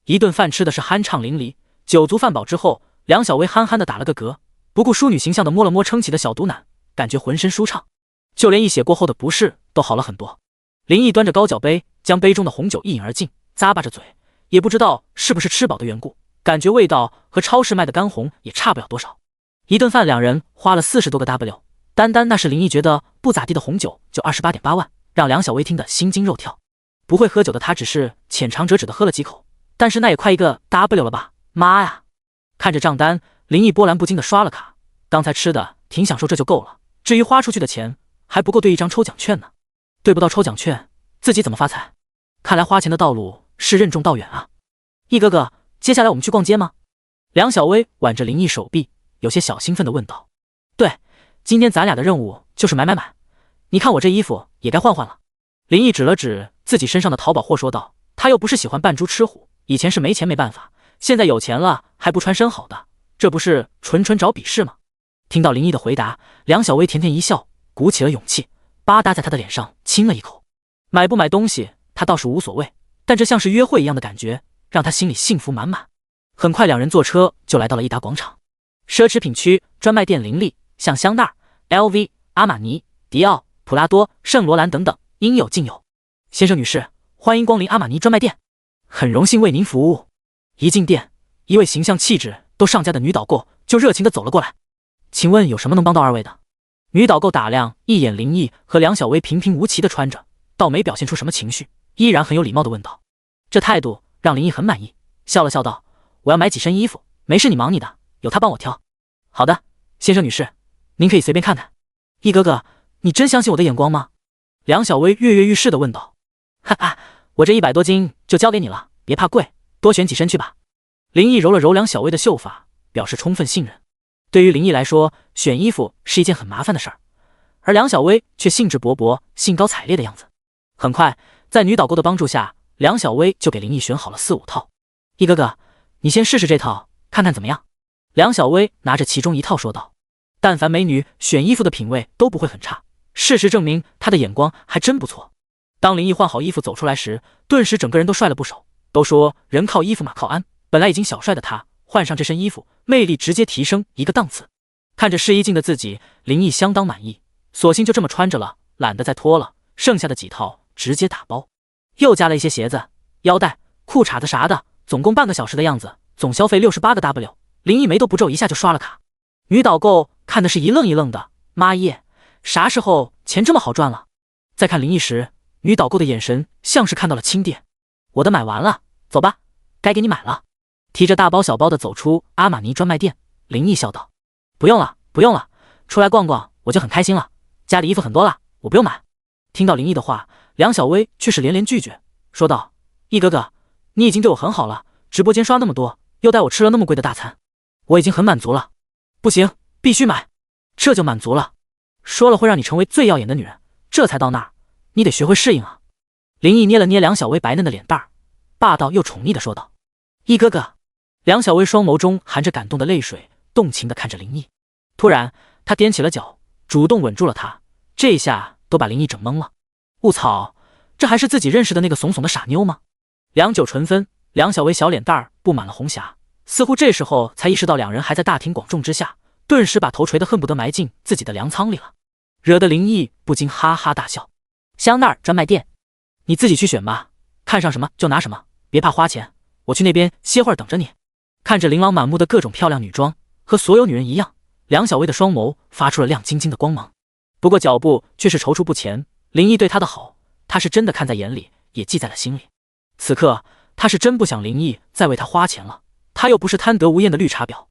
A: 一顿饭吃的是酣畅淋漓，酒足饭饱之后，梁小薇憨憨地打了个嗝，不顾淑女形象地摸了摸撑起的小肚腩，感觉浑身舒畅，就连一血过后的不适都好了很多。林毅端着高脚杯，将杯中的红酒一饮而尽，咂巴着嘴，也不知道是不是吃饱的缘故，感觉味道和超市卖的干红也差不了多少。一顿饭两人花了40多个 W， 单单那是林毅觉得不咋地的红酒就28.8万，让梁小薇听得心惊肉跳。不会喝酒的他只是浅尝辄止的喝了几口，但是那也快1个 W 了吧，妈呀！看着账单，林毅波澜不惊的刷了卡，刚才吃的挺享受，这就够了，至于花出去的钱还不够兑1张抽奖券呢，兑不到抽奖券自己怎么发财？看来花钱的道路是任重道远啊。毅哥哥，接下来我们去逛街吗？梁小薇挽着林毅手臂，有些小兴奋地问道。对，今天咱俩的任务就是买，你看我这衣服也该换换了。林毅指了指自己身上的淘宝货说道，他又不是喜欢扮猪吃虎，以前是没钱没办法，现在有钱了还不穿身好的，这不是纯找鄙视吗？听到林毅的回答，梁小薇甜甜一笑，鼓起了勇气，吧嗒在他的脸上亲了一口。买不买东西他倒是无所谓，但这像是约会一样的感觉让他心里幸福满满。很快两人坐车就来到了益达广场，奢侈品区专卖店林立，像香奈儿、LV、阿玛尼、迪奥、普拉多、圣罗兰等等应有尽有。先生女士，欢迎光临阿玛尼专卖店，很荣幸为您服务。一进店，一位形象气质都上佳的女导购就热情地走了过来，请问有什么能帮到二位的？女导购打量一眼林毅和梁小薇平平无奇地穿着，倒没表现出什么情绪，依然很有礼貌地问道。这态度让林毅很满意，笑了笑道，我要买几身衣服，没事你忙你的，有他帮我挑。好的，先生女士，您可以随便看看。毅哥哥，你真相信我的眼光吗？梁小薇跃跃欲试地问道。哈哈，我这100多斤就交给你了，别怕贵，多选几身去吧。林毅揉了揉梁小薇的秀发，表示充分信任。对于林毅来说，选衣服是一件很麻烦的事儿，而梁小薇却兴致勃勃、兴高采烈的样子。很快，在女导购的帮助下，梁小薇就给林毅选好了4、5套。毅哥哥，你先试试这套，看看怎么样？梁小薇拿着其中一套说道。但凡美女选衣服的品味都不会很差，事实证明她的眼光还真不错。当林毅换好衣服走出来时，顿时整个人都帅了不少。都说人靠衣服马靠鞍，本来已经小帅的他，换上这身衣服，魅力直接提升一个档次。看着试衣镜的自己，林毅相当满意，索性就这么穿着了，懒得再脱了，剩下的几套直接打包。又加了一些鞋子、腰带、裤衩子啥的，总共半个小时的样子，总消费68个 W。林毅眉都不皱，一下就刷了卡。女导购看的是一愣一愣的，妈耶，啥时候钱这么好赚了？再看林毅时，女导购的眼神像是看到了亲爹。我的买完了，走吧，该给你买了。提着大包小包的走出阿玛尼专卖店，林毅笑道，不用了，出来逛逛我就很开心了，家里衣服很多了，我不用买。听到林毅的话，梁小薇却是连连拒绝，说道，毅哥哥，你已经对我很好了，直播间刷那么多，又带我吃了那么贵的大餐，我已经很满足了。不行，必须买，这就满足了。说了会让你成为最耀眼的女人，这才到那儿，你得学会适应啊。林毅捏了捏梁小薇白嫩的脸蛋儿，霸道又宠溺地说道，毅哥哥。梁小薇双眸中含着感动的泪水，动情地看着林毅。突然他踮起了脚，主动吻住了他，这下都把林毅整懵了。雾草，这还是自己认识的那个怂怂的傻妞吗？良久唇分，梁小薇小脸蛋儿布满了红霞，似乎这时候才意识到两人还在大庭广众之下，顿时把头垂得恨不得埋进自己的粮仓里了，惹得林毅不禁哈哈大笑。香奈儿专卖店，你自己去选吧，看上什么就拿什么，别怕花钱，我去那边歇会儿等着你。看着琳琅满目的各种漂亮女装，和所有女人一样，梁小薇的双眸发出了亮晶晶的光芒。不过脚步却是踌躇不前，林毅对她的好，她是真的看在眼里，也记在了心里。此刻她是真不想林毅再为她花钱了，她又不是贪得无厌的绿茶婊。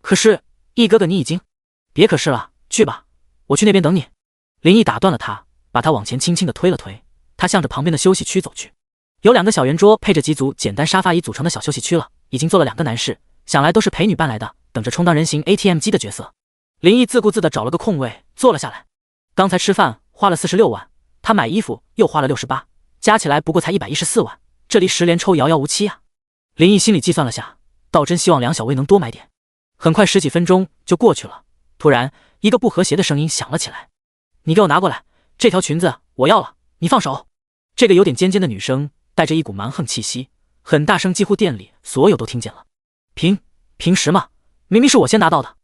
A: 可是毅哥哥你已经……别可是了，去吧，我去那边等你。林毅打断了她，把她往前轻轻地推了推，他向着旁边的休息区走去。有2个小圆桌配着几组简单沙发椅组成的小休息区了，已经坐了2个男士，想来都是陪女伴来的，等着充当人形 ATM 机的角色。林毅自顾自地找了个空位坐了下来。刚才吃饭花了46万，他买衣服又花了68，加起来不过才114万，这离10连抽遥遥无期啊！林毅心里计算了下，倒真希望梁小薇能多买点。很快10几分钟就过去了，突然一个不和谐的声音响了起来：“你给我拿过来，这条裙子我要了，你放手！”这个有点尖尖的女生带着一股蛮横气息，很大声，几乎店里所有都听见了。平时嘛，明明是我先拿到的。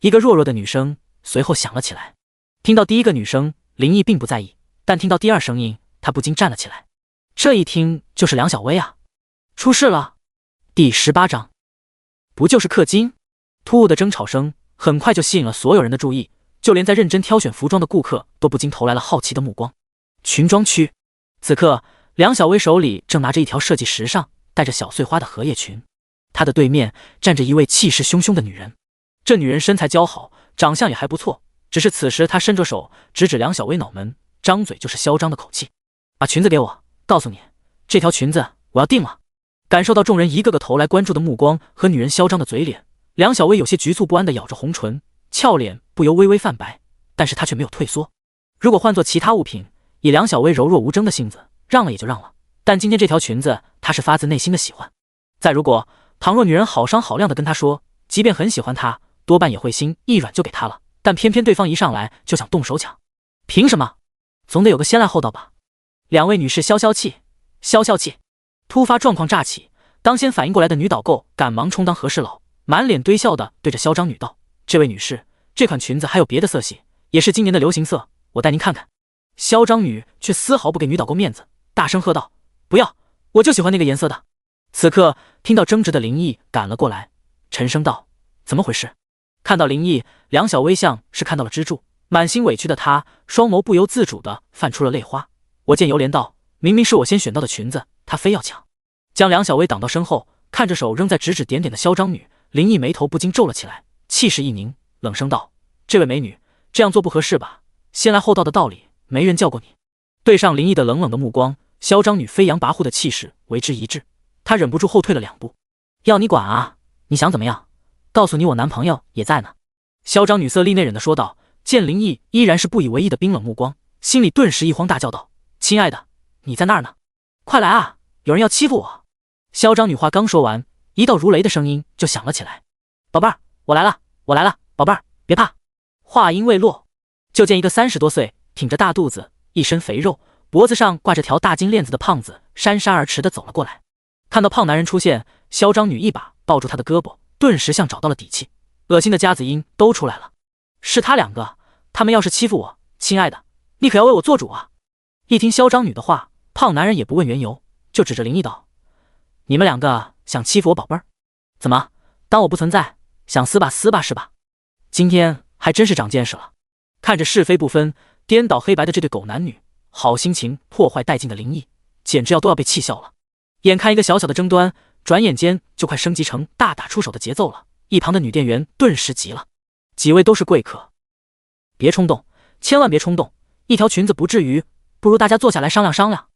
A: 一个弱弱的女生随后响了起来。听到第一个女生，林毅并不在意，但听到第二声音，他不禁站了起来。这一听就是梁小薇啊！出事了！第18章，不就是氪金？突兀的争吵声很快就吸引了所有人的注意，就连在认真挑选服装的顾客都不禁投来了好奇的目光。裙装区，此刻梁小薇手里正拿着一条设计时尚、带着小碎花的荷叶裙，她的对面站着一位气势汹汹的女人。这女人身材姣好，长相也还不错，只是此时她伸着手直指梁小薇脑门，张嘴就是嚣张的口气：“把裙子给我，告诉你，这条裙子我要定了。”感受到众人一个个投来关注的目光和女人嚣张的嘴脸，梁小薇有些局促不安地咬着红唇，俏脸不由微微泛白，但是她却没有退缩。如果换做其他物品，以梁小薇柔弱无争的性子，让了也就让了，但今天这条裙子她是发自内心的喜欢。再如果倘若女人好商好量地跟她说，即便很喜欢她，多半也会心一软就给她了，但偏偏对方一上来就想动手抢，凭什么？总得有个先来后到吧。两位女士消消气，消消气。突发状况乍起，当先反应过来的女导购赶忙充当和事佬，满脸堆笑的对着嚣张女道：“这位女士，这款裙子还有别的色系，也是今年的流行色，我带您看看。”嚣张女却丝毫不给女导购面子，大声喝道：“不要，我就喜欢那个颜色的！”此刻听到争执的林毅赶了过来，沉声道：“怎么回事？”看到林毅，梁小薇像是看到了支柱，满心委屈的她双眸不由自主的泛出了泪花。我见犹怜道：“明明是我先选到的裙子，她非要抢。”将梁小薇挡到身后，看着手仍在指指点点的嚣张女，林毅眉头不禁皱了起来，气势一凝，冷声道：“这位美女，这样做不合适吧？先来后到的道理没人教过你。”对上林毅的冷冷的目光，嚣张女飞扬跋扈的气势为之一滞，她忍不住后退了2步。“要你管啊，你想怎么样？告诉你我男朋友也在呢。”嚣张女色厉内荏的说道。见林毅依然是不以为意的冰冷目光，心里顿时一慌，大叫道：“亲爱的，你在那儿呢？快来啊，有人要欺负我！”嚣张女话刚说完，一道如雷的声音就响了起来：“宝贝儿，我来了，我来了，宝贝儿，别怕。”话音未落，就见一个30多岁、挺着大肚子、一身肥肉、脖子上挂着条大金链子的胖子姗姗而驰地走了过来。看到胖男人出现，嚣张女一把抱住他的胳膊，顿时像找到了底气，恶心的夹子音都出来了：“是他2个，他们要是欺负我，亲爱的，你可要为我做主啊！”一听嚣张女的话，胖男人也不问缘由，就指着林毅道：“你们2个想欺负我宝贝儿？怎么当我不存在，想撕吧撕吧是吧？今天还真是长见识了。”看着是非不分、颠倒黑白的这对狗男女，好心情破坏殆尽的林毅简直都要被气笑了。眼看一个小小的争端，转眼间就快升级成大打出手的节奏了，一旁的女店员顿时急了：“几位都是贵客，别冲动，千万别冲动，一条裙子不至于，不如大家坐下来商量商量。”“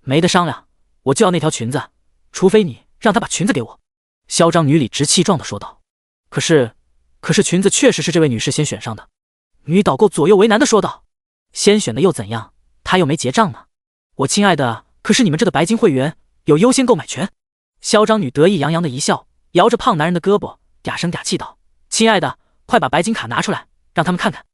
A: 没得商量，我就要那条裙子，除非你让他把裙子给我。”嚣张女理直气壮地说道。可是裙子确实是这位女士先选上的。”女导购左右为难地说道。“先选的又怎样？她又没结账呢。我亲爱的可是你们这的白金会员，有优先购买权。”嚣张女得意洋洋的一笑，摇着胖男人的胳膊，嗲声嗲气道：“亲爱的，快把白金卡拿出来，让他们看看。”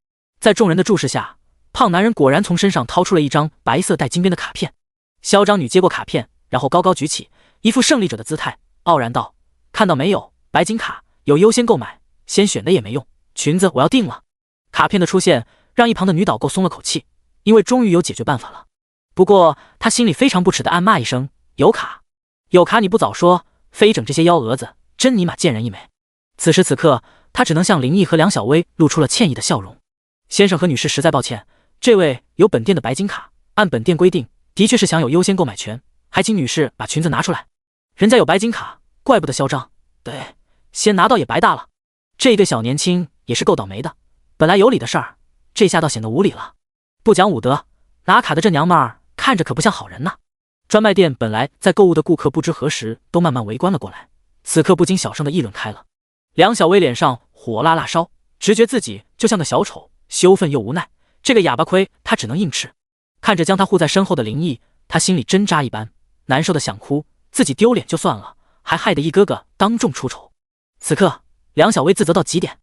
A: 在众人的注视下，胖男人果然从身上掏出了一张白色带金边的卡片。嚣张女接过卡片，然后高高举起，一副胜利者的姿态，傲然道：“看到没有，白金卡有优先购买，先选的也没用，裙子我要定了。”卡片的出现让一旁的女导购松了口气，因为终于有解决办法了。不过她心里非常不耻地暗骂一声：“有卡你不早说，非整这些幺蛾子，真尼玛贱人一枚。”此时此刻，她只能向林毅和梁小薇露出了歉意的笑容：“先生和女士实在抱歉，这位有本店的白金卡，按本店规定的确是享有优先购买权，还请女士把裙子拿出来。”人家有白金卡，怪不得嚣张。对，先拿到也白搭了。这一对小年轻也是够倒霉的，本来有理的事儿，这下倒显得无理了。不讲武德，拿卡的这娘们儿看着可不像好人呐。专卖店本来在购物的顾客不知何时都慢慢围观了过来，此刻不禁小声的议论开了。梁小薇脸上火辣辣烧，直觉自己就像个小丑，羞愤又无奈。这个哑巴亏他只能硬吃。看着将他护在身后的林毅，他心里针扎一般，难受的想哭，自己丢脸就算了，还害得易哥哥当众出丑。此刻梁小薇自责到极点，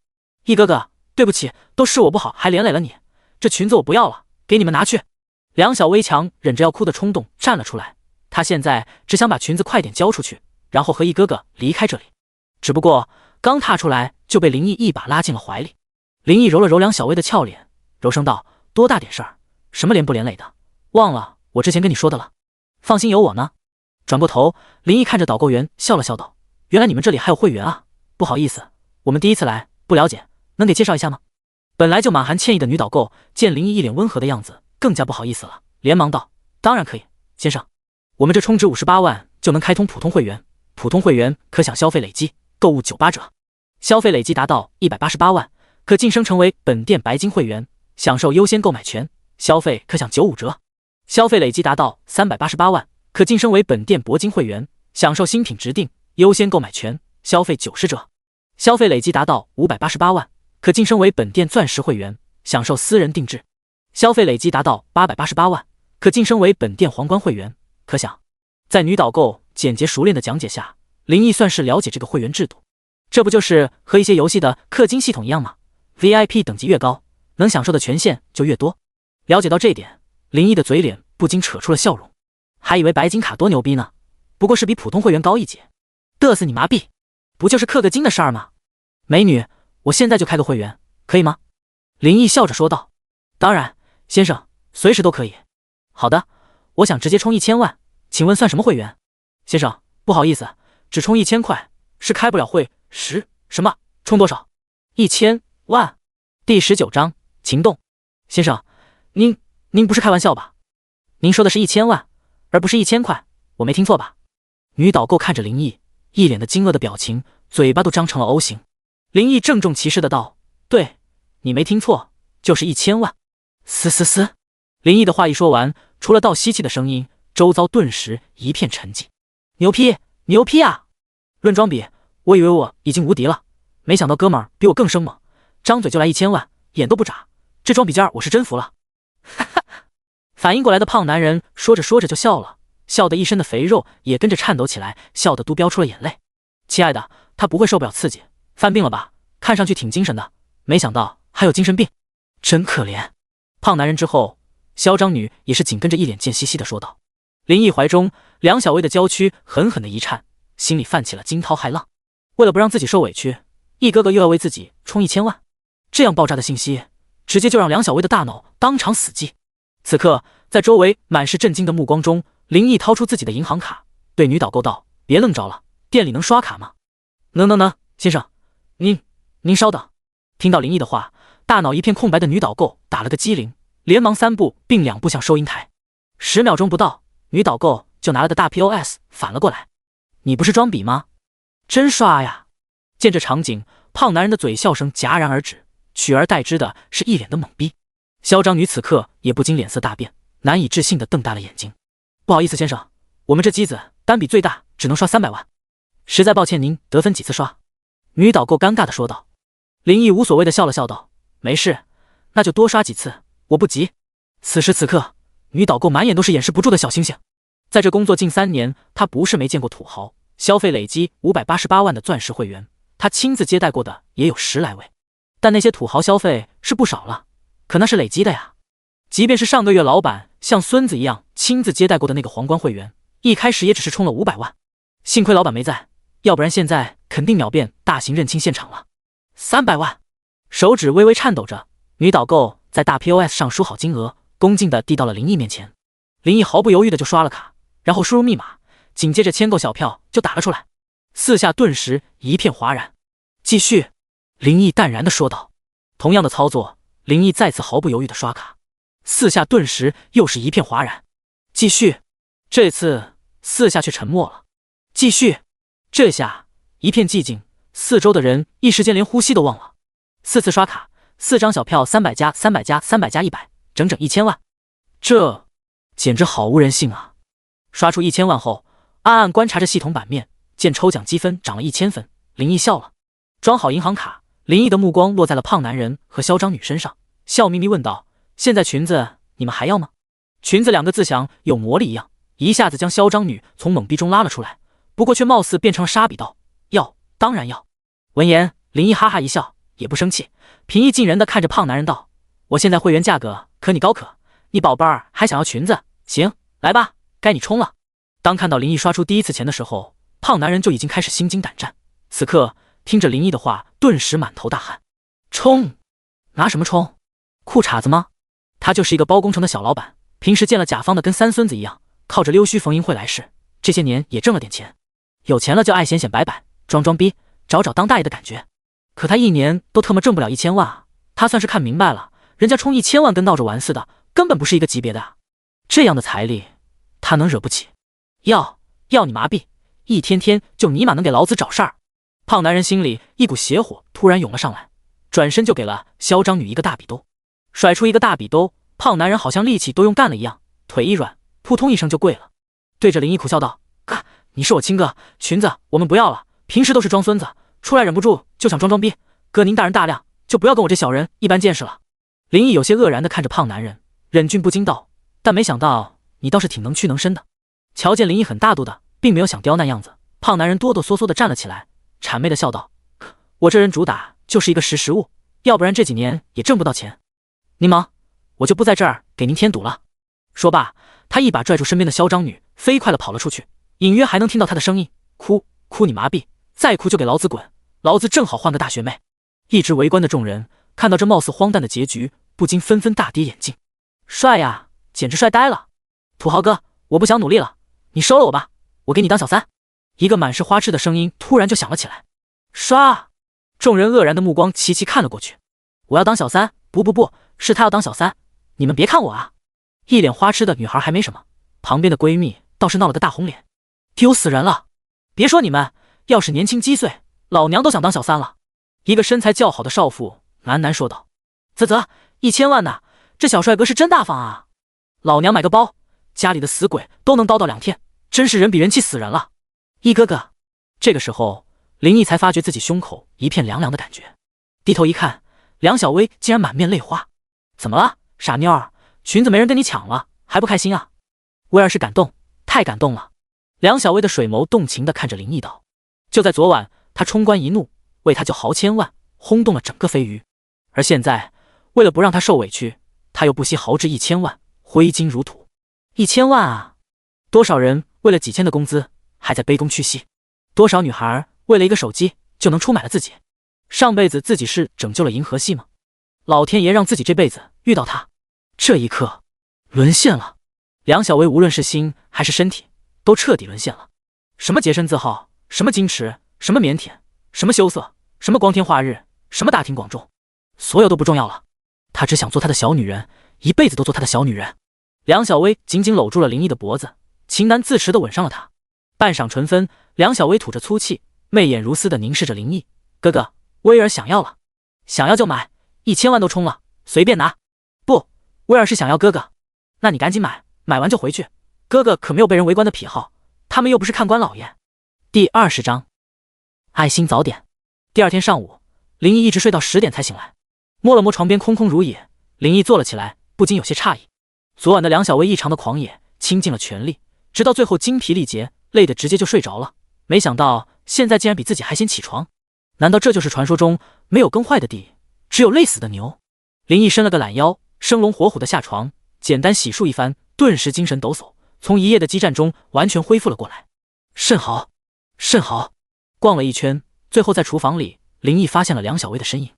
A: 易哥哥，对不起，都是我不好，还连累了你，这裙子我不要了，给你们拿去。梁小薇强忍着要哭的冲动站了出来，她现在只想把裙子快点交出去，然后和易哥哥离开这里。只不过刚踏出来就被林毅一把拉进了怀里。林毅揉了揉梁小薇的俏脸，柔声道：多大点事儿，什么连不连累的，忘了我之前跟你说的了，放心有我呢。转过头，林毅看着导购员笑了笑道：原来你们这里还有会员啊，不好意思，我们第一次来，不了解，能给介绍一下吗？本来就满含歉意的女导购见林毅一脸温和的样子，更加不好意思了，连忙道：当然可以，先生，我们这充值58万就能开通普通会员，普通会员可享消费累积购物98折，消费累积达到188万可晋升成为本店白金会员，享受优先购买权，消费可享95折，消费累积达到388万可晋升为本店铂金会员，享受新品直订优先购买权，消费90折，消费累积达到588万可晋升为本店钻石会员，享受私人定制，消费累积达到888万可晋升为本店皇冠会员。可想在女导购简洁熟练的讲解下，林毅算是了解这个会员制度，这不就是和一些游戏的氪金系统一样吗？ VIP 等级越高，能享受的权限就越多。了解到这一点，林毅的嘴脸不禁扯出了笑容，还以为白金卡多牛逼呢，不过是比普通会员高一截，嘚瑟你麻痹，不就是氪个金的事儿吗？美女，我现在就开个会员，可以吗？林毅笑着说道。当然，先生，随时都可以。好的，我想直接充1000万，请问算什么会员？先生，不好意思，只充1000块，是开不了会什么？充多少？1000万。第19章情动。先生，您不是开玩笑吧？您说的是1000万，而不是1000块，我没听错吧？女导购看着林毅，一脸的惊愕的表情，嘴巴都张成了 O 型。林毅郑重其事的道：对，你没听错，就是1000万。嘶。林毅的话一说完，除了倒吸气的声音，周遭顿时一片沉寂。牛批啊！论装比，我以为我已经无敌了，没想到哥们儿比我更生猛，张嘴就来1000万，眼都不眨，这装比劲儿我是真服了。哈哈，反应过来的胖男人说着说着就笑了，笑得一身的肥肉也跟着颤抖起来，笑得都飙出了眼泪。亲爱的，他不会受不了刺激，犯病了吧？看上去挺精神的，没想到还有精神病，真可怜。胖男人之后，嚣张女也是紧跟着一脸贱兮兮的说道。林毅怀中梁小薇的娇躯狠狠的一颤，心里泛起了惊涛骇浪。为了不让自己受委屈，易哥哥又要为自己充1000万，这样爆炸的信息直接就让梁小薇的大脑当场死机。此刻在周围满是震惊的目光中，林毅掏出自己的银行卡，对女导购道：别愣着了，店里能刷卡吗？能，先生，您稍等。听到林毅的话，大脑一片空白的女导购打了个激灵，连忙3步并2步向收银台。10秒钟不到，女导购就拿了个大 POS 返了过来。你不是装笔吗？真刷呀！见这场景，胖男人的嘴笑声戛然而止，取而代之的是一脸的懵逼。嚣张女此刻也不禁脸色大变，难以置信地瞪大了眼睛。不好意思先生，我们这机子单笔最大只能刷300万，实在抱歉，您得分几次刷？女导购尴尬地说道。林毅无所谓地笑了笑道：没事，那就多刷几次，我不急。此时此刻，女导购满眼都是掩饰不住的小星星。在这工作近3年，她不是没见过土豪，消费累积588万的钻石会员，她亲自接待过的也有10来位。但那些土豪消费是不少了，可那是累积的呀。即便是上个月老板像孙子一样亲自接待过的那个皇冠会员，一开始也只是充了500万。幸亏老板没在，要不然现在肯定秒变大型认亲现场了。300万，手指微微颤抖着，女导购在大 POS 上输好金额，恭敬地递到了林毅面前。林毅毫不犹豫地就刷了卡，然后输入密码，紧接着签购小票就打了出来。四下顿时一片哗然。继续，林毅淡然地说道。同样的操作，林毅再次毫不犹豫地刷卡，四下顿时又是一片哗然。继续，这次四下却沉默了。继续，这下一片寂静，四周的人一时间连呼吸都忘了。4次刷卡，4张小票，300加300加300加100，整整1000万，这简直好无人性啊！刷出1000万后，暗暗观察着系统版面，见抽奖积分涨了1000分，林毅笑了。装好银行卡，林毅的目光落在了胖男人和嚣张女身上，笑眯眯问道：现在裙子你们还要吗？裙子2个字像有魔力一样，一下子将嚣张女从懵逼中拉了出来，不过却貌似变成了沙比道：“要，当然要。”闻言，林毅哈哈一笑，也不生气，平易近人地看着胖男人道：“我现在会员价格可你高可，你宝贝儿还想要裙子？行，来吧，该你冲了。”当看到林毅刷出第一次钱的时候，胖男人就已经开始心惊胆战。此刻听着林毅的话，顿时满头大汗。冲？拿什么冲？裤衩子吗？他就是一个包工程的小老板，平时见了甲方的跟三孙子一样，靠着溜须逢迎会来事，这些年也挣了点钱，有钱了就爱显显摆摆，装装逼，找当大爷的感觉。可他一年都特么挣不了1000万啊！他算是看明白了，人家冲1000万跟闹着玩似的，根本不是一个级别的啊！这样的财力，他能惹不起？要你麻痹！一天天就你妈能给老子找事儿！胖男人心里一股邪火突然涌了上来，转身就给了嚣张女一个大比兜，甩出一个大比兜，胖男人好像力气都用干了一样，腿一软，扑通一声就跪了，对着林毅苦笑道：“哥，你是我亲哥，裙子我们不要了，平时都是装孙子，出来忍不住就想装逼，哥您大人大量，就不要跟我这小人一般见识了。”林毅有些愕然地看着胖男人，忍俊不禁道：“但没想到你倒是挺能屈能伸的。”瞧见林毅很大度的，并没有想刁难样子，胖男人哆哆嗦嗦地站了起来，谄媚地笑道：“我这人主打就是一个识时务，要不然这几年也挣不到钱。您忙，我就不在这儿给您添堵了。”说罢，他一把拽住身边的嚣张女，飞快地跑了出去，隐约还能听到她的声音：“哭你麻痹，再哭就给老子滚，老子正好换个大学妹。”一直围观的众人看到这貌似荒诞的结局，不禁纷纷大跌眼镜。帅呀，简直帅呆了！土豪哥，我不想努力了，你收了我吧，我给你当小三。一个满是花痴的声音突然就响了起来。刷！众人愕然的目光齐齐看了过去。我要当小三？不，是他要当小三，你们别看我啊！一脸花痴的女孩还没什么，旁边的闺蜜倒是闹了个大红脸，丢死人了！别说你们，要是年轻几岁，老娘都想当小三了。一个身材较好的少妇喃喃说道：“1000万呐，这小帅哥是真大方啊！老娘买个包，家里的死鬼都能叨叨2天，真是人比人气死人了。”一哥哥，这个时候林毅才发觉自己胸口一片凉凉的感觉，低头一看，梁小薇竟然满面泪花。怎么了，傻妞儿？裙子没人跟你抢了，还不开心啊？威尔是感动，太感动了。梁小薇的水眸动情地看着林毅道：“就在昨晚，他冲冠一怒，为他就豪千万，轰动了整个飞鱼。而现在，为了不让他受委屈，他又不惜豪掷1000万，挥金如土。1000万啊！多少人为了几千的工资还在卑躬屈膝？多少女孩为了一个手机就能出卖了自己？上辈子自己是拯救了银河系吗？老天爷让自己这辈子遇到他，这一刻沦陷了。梁小薇无论是心还是身体都彻底沦陷了。什么洁身自好，什么矜持，什么腼腆，什么羞涩，什么光天化日，什么大庭广众，所有都不重要了。她只想做他的小女人，一辈子都做他的小女人。梁小薇紧紧搂住了林毅的脖子，情难自持地吻上了他。半晌唇分，梁小薇吐着粗气，媚眼如丝地凝视着林毅：“哥哥，威尔想要了，想要就买，1000万都冲了，随便拿。”“不，威尔是想要哥哥。”“那你赶紧买，买完就回去。哥哥可没有被人围观的癖好，他们又不是看官老爷。”第20章爱心早点。第二天上午，林毅一直睡到10点才醒来，摸了摸床边空空如也，林毅坐了起来，不禁有些诧异。昨晚的梁小薇异常的狂野，倾尽了全力，直到最后精疲力竭，累得直接就睡着了。没想到现在竟然比自己还先起床，难道这就是传说中没有耕坏的地，只有累死的牛？林毅伸了个懒腰，生龙活虎的下床，简单洗漱一番，顿时精神抖擞，从一夜的激战中完全恢复了过来。甚好，甚好！逛了一圈，最后在厨房里，林毅发现了梁小薇的身影。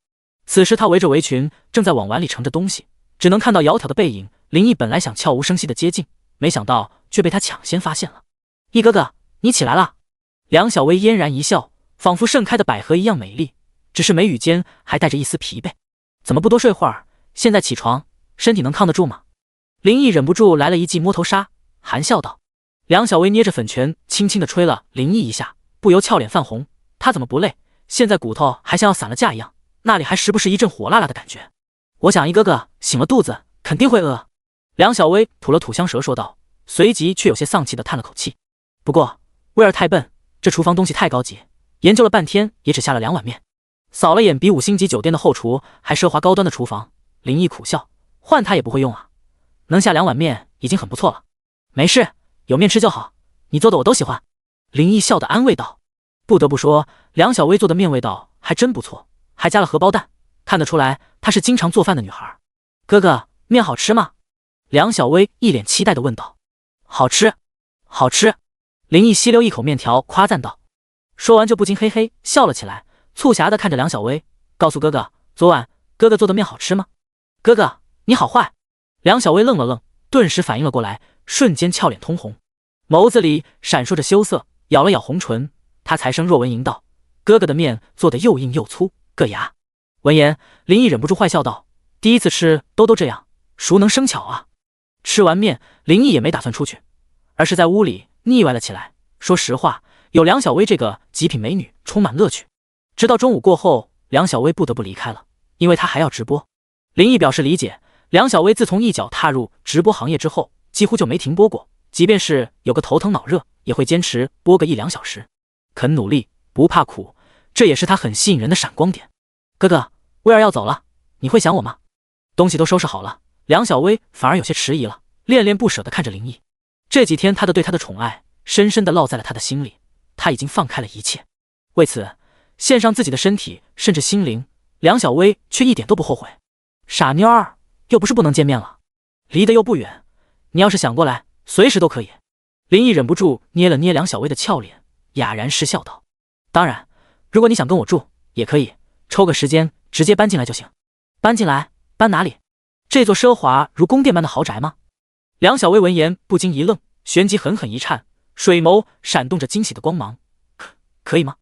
A: 此时她围着围裙，正在往碗里盛着东西，只能看到窈窕的背影。林毅本来想悄无声息的接近，没想到却被她抢先发现了。“毅哥哥，你起来了。”梁小薇嫣然一笑，仿佛盛开的百合一样美丽，只是眉宇间还带着一丝疲惫。“怎么不多睡会儿？现在起床，身体能抗得住吗？”林毅忍不住来了一记摸头杀，含笑道。梁小薇捏着粉拳，轻轻地吹了林毅一下，不由俏脸泛红。他怎么不累？现在骨头还像要散了架一样，那里还时不时一阵火辣辣的感觉。“我想一哥哥醒了肚子肯定会饿。”梁小薇吐了吐香舌说道，随即却有些丧气地叹了口气。不过威尔太笨，这厨房东西太高级，研究了半天也只下了2碗面。扫了眼比5星级酒店的后厨还奢华高端的厨房，林毅苦笑，换他也不会用啊，能下2碗面已经很不错了。没事，有面吃就好，你做的我都喜欢。林毅笑得安慰道。不得不说，梁小薇做的面味道还真不错，还加了荷包蛋，看得出来她是经常做饭的女孩。哥哥，面好吃吗？梁小薇一脸期待地问道。好吃，好吃。林毅吸溜一口面条，夸赞道。说完就不禁嘿嘿笑了起来，促狭地看着梁小薇，告诉哥哥，昨晚哥哥做的面好吃吗？哥哥，你好坏。梁小薇愣了愣，顿时反应了过来，瞬间俏脸通红，眸子里闪烁着羞涩，咬了咬红唇，她才声若蚊吟道：哥哥的面做得又硬又粗，硌牙。闻言，林毅忍不住坏笑道：第一次吃都这样，熟能生巧啊。吃完面，林毅也没打算出去，而是在屋里腻歪了起来。说实话，有梁小薇这个极品美女充满乐趣。直到中午过后，梁小薇不得不离开了，因为她还要直播。林毅表示理解，梁小薇自从一脚踏入直播行业之后，几乎就没停播过，即便是有个头疼脑热，也会坚持播个1-2小时。肯努力，不怕苦，这也是她很吸引人的闪光点。哥哥，威尔要走了，你会想我吗？东西都收拾好了，梁小薇反而有些迟疑了，恋恋不舍地看着林毅。这几天对他的宠爱深深地烙在了他的心里，他已经放开了一切，为此献上自己的身体甚至心灵。梁小薇却一点都不后悔。傻妞儿，又不是不能见面了，离得又不远，你要是想过来，随时都可以。林毅忍不住捏了捏梁小薇的俏脸，哑然失笑道：当然，如果你想跟我住也可以，抽个时间直接搬进来就行。搬进来？搬哪里？这座奢华如宫殿般的豪宅吗？梁小薇闻言不禁一愣，旋即狠狠一颤，水眸闪动着惊喜的光芒。可以吗？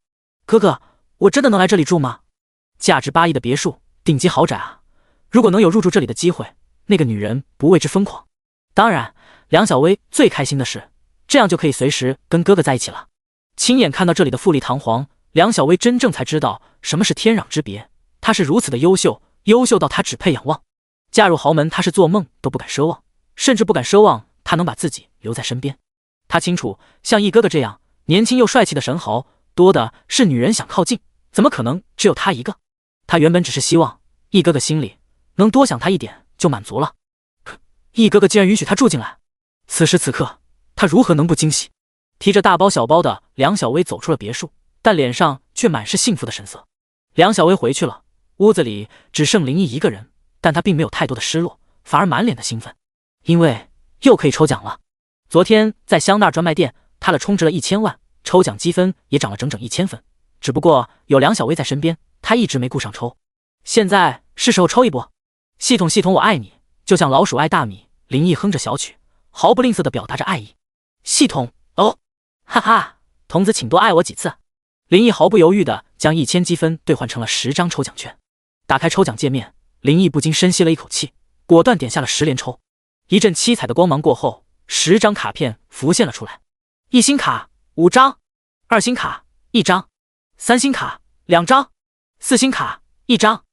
A: 哥哥，我真的能来这里住吗？价值8亿的别墅，顶级豪宅啊！如果能有入住这里的机会，那个女人不为之疯狂。当然，梁小薇最开心的是，这样就可以随时跟哥哥在一起了。亲眼看到这里的富丽堂皇，梁小薇真正才知道什么是天壤之别。她是如此的优秀，优秀到她只配仰望。嫁入豪门，她是做梦都不敢奢望，甚至不敢奢望她能把自己留在身边。她清楚，像毅哥哥这样年轻又帅气的神豪，多的是女人想靠近，怎么可能只有他一个？她原本只是希望毅哥哥心里能多想他一点就满足了。可毅哥哥竟然允许他住进来，此时此刻，他如何能不惊喜？提着大包小包的梁小薇走出了别墅，但脸上却满是幸福的神色。梁小薇回去了，屋子里只剩林毅一个人，但他并没有太多的失落，反而满脸的兴奋，因为又可以抽奖了。昨天在香奈儿专卖店，他充值了1000万，抽奖积分也涨了整整1000分。只不过有梁小薇在身边，他一直没顾上抽。现在是时候抽一波。系统我爱你，就像老鼠爱大米。林毅哼着小曲，毫不吝啬地表达着爱意。系统哦，哈哈，童子请多爱我几次。林毅毫不犹豫地将1000积分兑换成了10张抽奖券。打开抽奖界面，林毅不禁深吸了一口气，果断点下了10连抽。一阵七彩的光芒过后，10张卡片浮现了出来。1星卡5张，2星卡1张，3星卡2张，4星卡1张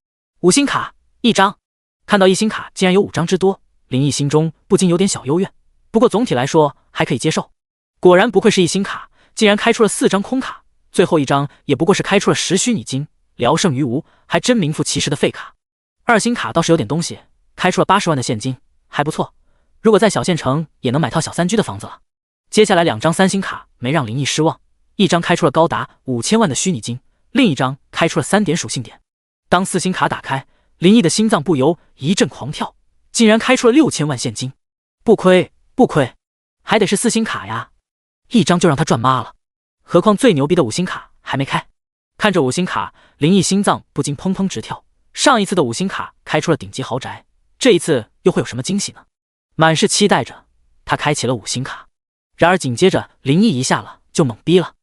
A: ，5星卡1张。看到1星卡竟然有5张之多，林毅心中不禁有点小幽怨，不过总体来说还可以接受。果然不愧是1星卡，竟然开出了4张空卡，最后1张也不过是开出了10虚拟金，聊胜于无，还真名副其实的废卡。2星卡倒是有点东西，开出了80万的现金，还不错，如果在小县城也能买套小3居的房子了。接下来2张3星卡没让林毅失望，一张开出了高达5000万的虚拟金，另一张开出了3点属性点。当4星卡打开，林毅的心脏不由一阵狂跳，竟然开出了6000万现金，不亏，还得是4星卡呀，一张就让他赚妈了。何况最牛逼的5星卡还没开。看着5星卡，林毅心脏不禁砰砰直跳。上一次的5星卡开出了顶级豪宅，这一次又会有什么惊喜呢？满是期待着，他开启了5星卡。然而紧接着林毅一下了就懵逼了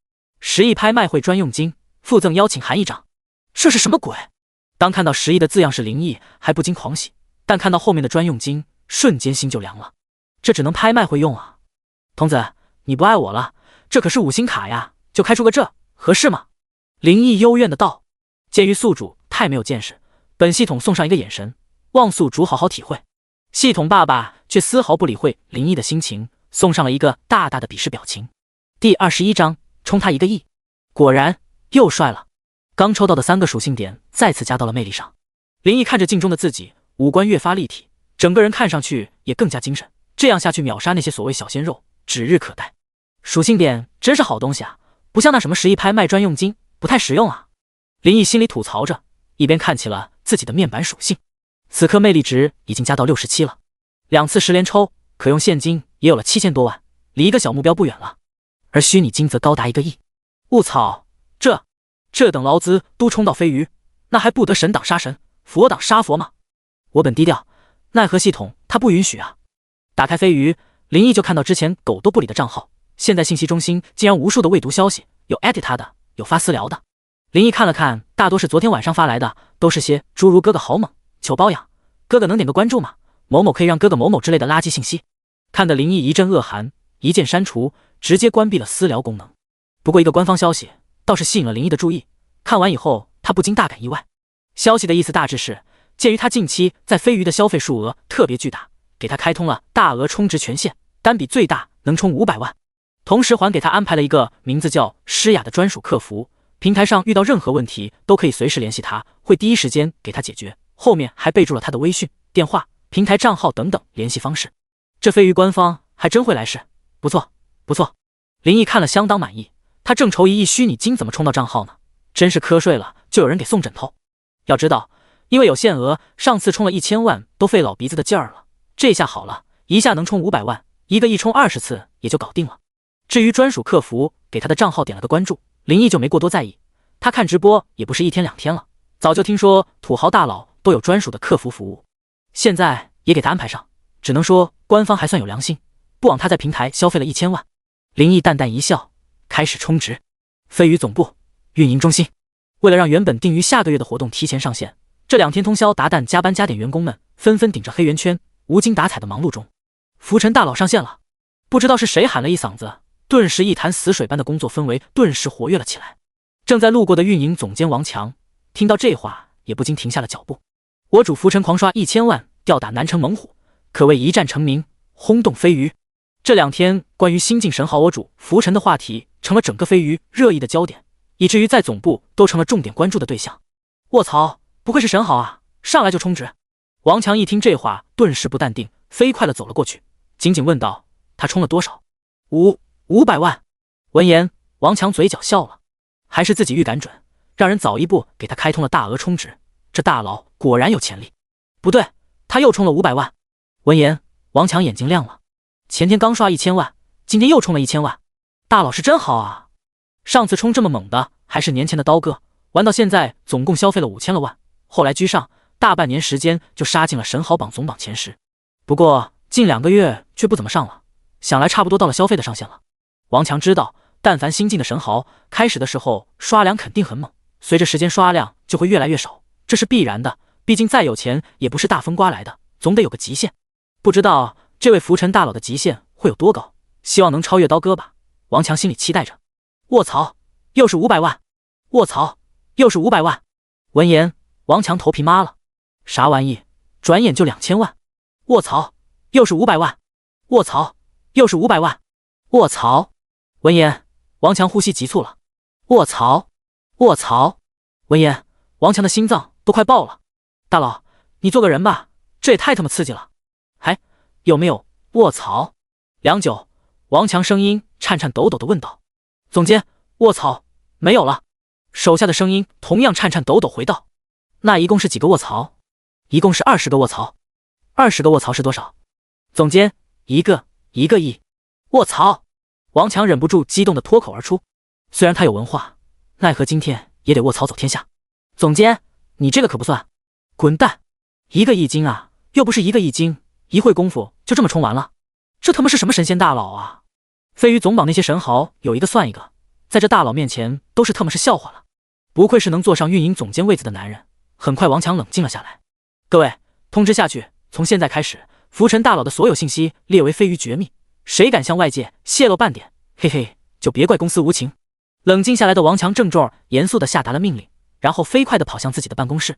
A: ，10亿拍卖会专用金附赠邀请函1张，这是什么鬼？当看到10亿的字样是林毅还不禁狂喜，但看到后面的专用金，瞬间心就凉了。这只能拍卖会用啊！童子，你不爱我了，这可是5星卡呀，就开出个这，合适吗？林毅幽怨的道。鉴于宿主太没有见识，本系统送上一个眼神，望宿主好好体会。系统爸爸却丝毫不理会林毅的心情，送上了一个大大的鄙视表情。第21章，充他1个亿。果然又帅了。刚抽到的3个属性点再次加到了魅力上。林毅看着镜中的自己，五官越发立体，整个人看上去也更加精神，这样下去秒杀那些所谓小鲜肉，指日可待。属性点真是好东西啊，不像那什么11拍卖专用金，不太实用啊。林毅心里吐槽着，一边看起了自己的面板属性。此刻魅力值已经加到67了，2次10连抽，可用现金也有了7000多万，离一个小目标不远了。而虚拟金则高达1个亿。我操，这等劳资都冲到飞鱼，那还不得神挡杀神，佛挡杀佛吗？我本低调，奈何系统它不允许啊。打开飞鱼，林毅就看到之前狗都不理的账号，现在信息中心竟然无数的未读消息，有艾特他的，有发私聊的。林毅看了看，大多是昨天晚上发来的，都是些诸如哥哥好猛，求包养，哥哥能点个关注吗？某某可以让哥哥某某之类的垃圾信息，看得林毅一阵恶寒，一键删除，直接关闭了私聊功能。不过一个官方消息倒是吸引了林毅的注意，看完以后他不禁大感意外。消息的意思大致是，鉴于他近期在飞鱼的消费数额特别巨大，给他开通了大额充值权限，单笔最大能充500万，同时还给他安排了一个名字叫诗雅的专属客服，平台上遇到任何问题都可以随时联系他，会第一时间给他解决，后面还备注了他的微信、电话、平台账号等等联系方式。这飞鱼官方还真会来事，不错不错。林毅看了相当满意，他正愁1亿虚拟金怎么充到账号呢，真是瞌睡了就有人给送枕头。要知道，因为有限额，上次充了1000万都费老鼻子的劲儿了，这下好了，一下能充500万，1个亿充20次也就搞定了。至于专属客服给他的账号点了个关注，林毅就没过多在意，他看直播也不是1天2天了，早就听说土豪大佬都有专属的客服服务，现在也给他安排上，只能说官方还算有良心，不枉他在平台消费了1000万。林毅淡淡一笑，开始充值。飞鱼总部运营中心，为了让原本定于下个月的活动提前上线，这2天通宵达旦加班加点，员工们纷纷顶着黑圆圈无精打采的忙碌中。浮沉大佬上线了，不知道是谁喊了一嗓子，顿时一潭死水般的工作氛围顿时活跃了起来。正在路过的运营总监王强听到这话也不禁停下了脚步。我主浮沉狂刷1000万，吊打南城猛虎，可谓一战成名，轰动飞鱼。这2天关于新晋神豪我主浮沉的话题成了整个飞鱼热议的焦点，以至于在总部都成了重点关注的对象。卧槽，不愧是神豪啊，上来就充值。王强一听这话顿时不淡定，飞快地走了过去，紧紧问道，他充了多少？500万。闻言，王强嘴角笑了，还是自己预感准，让人早一步给他开通了大额充值，这大佬果然有潜力。不对，他又充了500万。闻言，王强眼睛亮了，前天刚刷1000万，今天又充了1000万，大佬是真好啊。上次充这么猛的还是年前的刀哥，玩到现在总共消费了5000了万，后来居上，大半年时间就杀进了神豪榜总榜前10。不过近2个月却不怎么上了，想来差不多到了消费的上限了。王强知道，但凡新进的神豪，开始的时候刷量肯定很猛，随着时间刷量就会越来越少，这是必然的，毕竟再有钱也不是大风刮来的，总得有个极限。不知道这位浮沉大佬的极限会有多高，希望能超越刀哥吧，王强心里期待着。卧槽，又是500万！卧槽，又是500万！闻言，王强头皮麻了，啥玩意？转眼就2000万！卧槽，又是500万！卧槽，又是500万！卧槽！闻言，王强呼吸急促了。卧槽！卧槽！闻言，王强的心脏都快爆了。大佬，你做个人吧，这也太他妈刺激了！还有没有？卧槽！良久，王强声音颤颤抖抖地问道。总监，卧槽，没有了。手下的声音同样颤颤抖抖回道。那一共是几个卧槽？一共是20个卧槽。20个卧槽是多少？总监，一个亿。卧槽！王强忍不住激动地脱口而出。虽然他有文化，奈何今天也得卧槽走天下。总监，你这个可不算。滚蛋！1个亿金啊，又不是1个亿金，一会功夫就这么充完了，这他妈是什么神仙大佬啊！飞鱼总榜那些神豪有一个算一个，在这大佬面前都是特么是笑话了。不愧是能坐上运营总监位子的男人。很快王强冷静了下来。各位，通知下去，从现在开始，浮沉大佬的所有信息列为飞鱼绝密，谁敢向外界泄露半点，嘿嘿，就别怪公司无情。冷静下来的王强郑重严肃地下达了命令，然后飞快地跑向自己的办公室。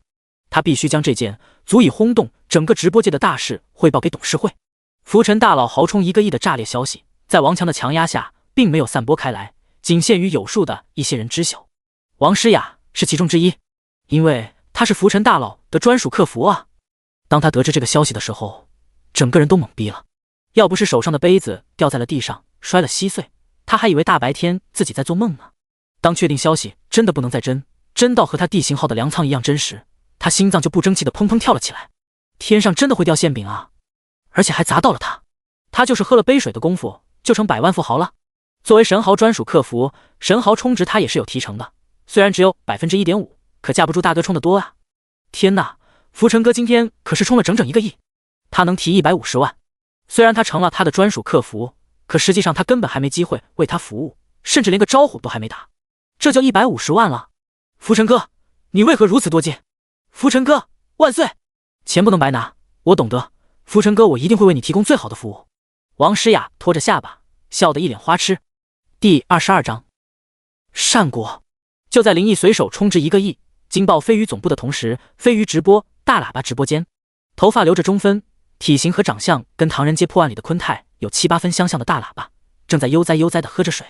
A: 他必须将这件足以轰动整个直播界的大事汇报给董事会。浮沉大佬豪冲1个亿的炸裂消息，在王强的强压下，并没有散播开来，仅限于有数的一些人知晓。王诗雅是其中之一，因为他是浮沉大佬的专属客服啊。当他得知这个消息的时候，整个人都懵逼了。要不是手上的杯子掉在了地上，摔了稀碎，他还以为大白天自己在做梦呢。当确定消息真的不能再真，真到和他地形号的粮仓一样真实，他心脏就不争气的砰砰跳了起来。天上真的会掉馅饼啊！而且还砸到了他。他就是喝了杯水的功夫就成百万富豪了。作为神豪专属客服，神豪充值他也是有提成的，虽然只有 1.5%， 可架不住大哥充的多啊。天哪，福成哥今天可是充了整整1个亿，他能提150万。虽然他成了他的专属客服，可实际上他根本还没机会为他服务，甚至连个招呼都还没打，这就150万了。福成哥，你为何如此多金？福成哥万岁！钱不能白拿，我懂得，福成哥，我一定会为你提供最好的服务。王诗雅拖着下巴，笑得一脸花痴。第22章，善果。就在林毅随手充值1个亿，惊爆飞鱼总部的同时，飞鱼直播大喇叭直播间，头发留着中分，体型和长相跟唐人街破案里的昆泰有7、8分相像的大喇叭，正在悠哉悠哉地喝着水。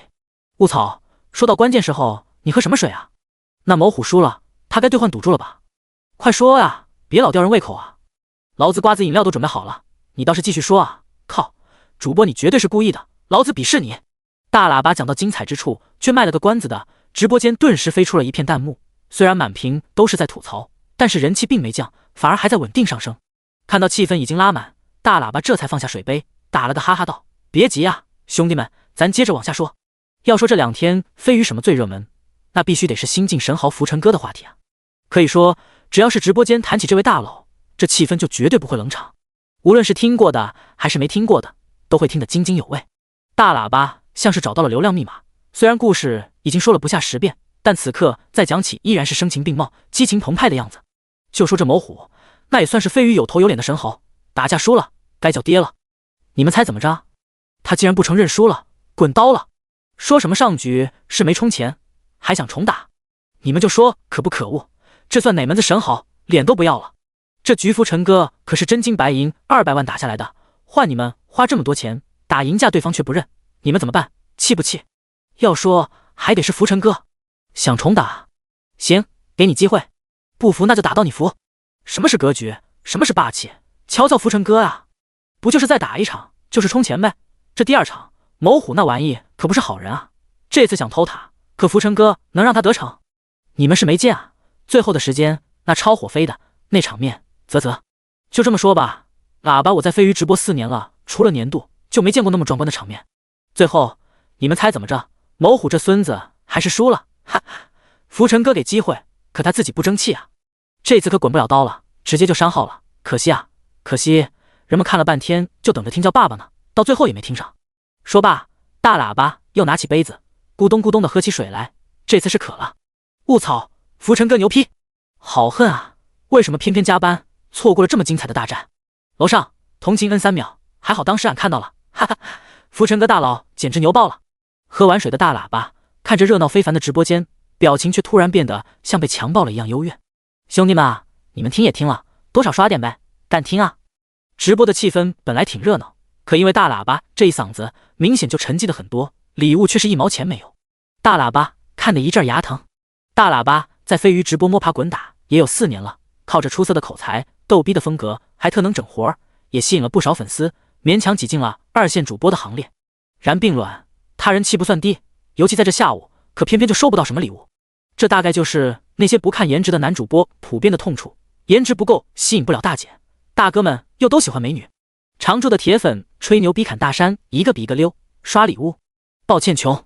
A: 雾草，说到关键时候，你喝什么水啊？那某虎输了，他该兑换赌注了吧？快说呀，别老吊人胃口啊！老子瓜子饮料都准备好了，你倒是继续说啊！靠，主播你绝对是故意的，老子鄙视你！大喇叭讲到精彩之处，却卖了个关子的，直播间顿时飞出了一片弹幕。虽然满屏都是在吐槽，但是人气并没降，反而还在稳定上升。看到气氛已经拉满，大喇叭这才放下水杯，打了个哈哈道：“别急啊，兄弟们，咱接着往下说。要说这2天飞鱼什么最热门，那必须得是新晋神豪福成哥的话题啊。可以说，只要是直播间谈起这位大佬，这气氛就绝对不会冷场。无论是听过的还是没听过的，都会听得津津有味。大喇叭像是找到了流量密码，虽然故事已经说了不下10遍，但此刻再讲起依然是声情并茂、激情澎湃的样子。就说这某虎，那也算是飞鱼有头有脸的神豪，打架输了该叫爹了。你们猜怎么着？他竟然不承认输了，滚刀了！说什么上局是没充钱，还想重打？你们就说可不可恶？这算哪门子神豪，脸都不要了！这局福成哥可是真金白银200万打下来的，换你们花这么多钱打赢架，对方却不认，你们怎么办？气不气？要说还得是福成哥，想重打？行，给你机会，不服那就打到你服。什么是格局？什么是霸气？瞧瞧福成哥啊，不就是再打一场，就是充钱呗。这第2场，某虎那玩意可不是好人啊，这次想偷塔，可福成哥能让他得逞？你们是没见啊，最后的时间那超火飞的那场面，啧啧。就这么说吧，喇叭我在飞鱼直播4年了，除了年度就没见过那么壮观的场面。最后你们猜怎么着？某虎这孙子还是输了，哈哈！福成哥给机会，可他自己不争气啊，这次可滚不了刀了，直接就删号了，可惜啊，可惜！人们看了半天就等着听叫爸爸呢，到最后也没听上。说罢，大喇叭又拿起杯子，咕咚咕咚的喝起水来，这次是渴了。雾草，福成哥牛批！好恨啊，为什么偏偏加班，错过了这么精彩的大战？楼上同情 N3秒，还好当时俺看到了，哈哈！福成哥大佬简直牛爆了！喝完水的大喇叭看着热闹非凡的直播间，表情却突然变得像被强暴了一样幽怨。兄弟们啊，你们听也听了，多少刷点呗，干听啊！直播的气氛本来挺热闹，可因为大喇叭这一嗓子，明显就沉寂了很多，礼物却是1毛钱没有。大喇叭看得一阵牙疼。大喇叭在飞鱼直播摸爬滚打也有4年了，靠着出色的口才、逗逼的风格，还特能整活儿，也吸引了不少粉丝，勉强挤进了2线主播的行列。然并卵，他人气不算低，尤其在这下午，可偏偏就收不到什么礼物。这大概就是那些不看颜值的男主播普遍的痛处，颜值不够吸引不了大姐，大哥们又都喜欢美女。常驻的铁粉吹牛逼砍大山，一个比一个溜，刷礼物。抱歉穷，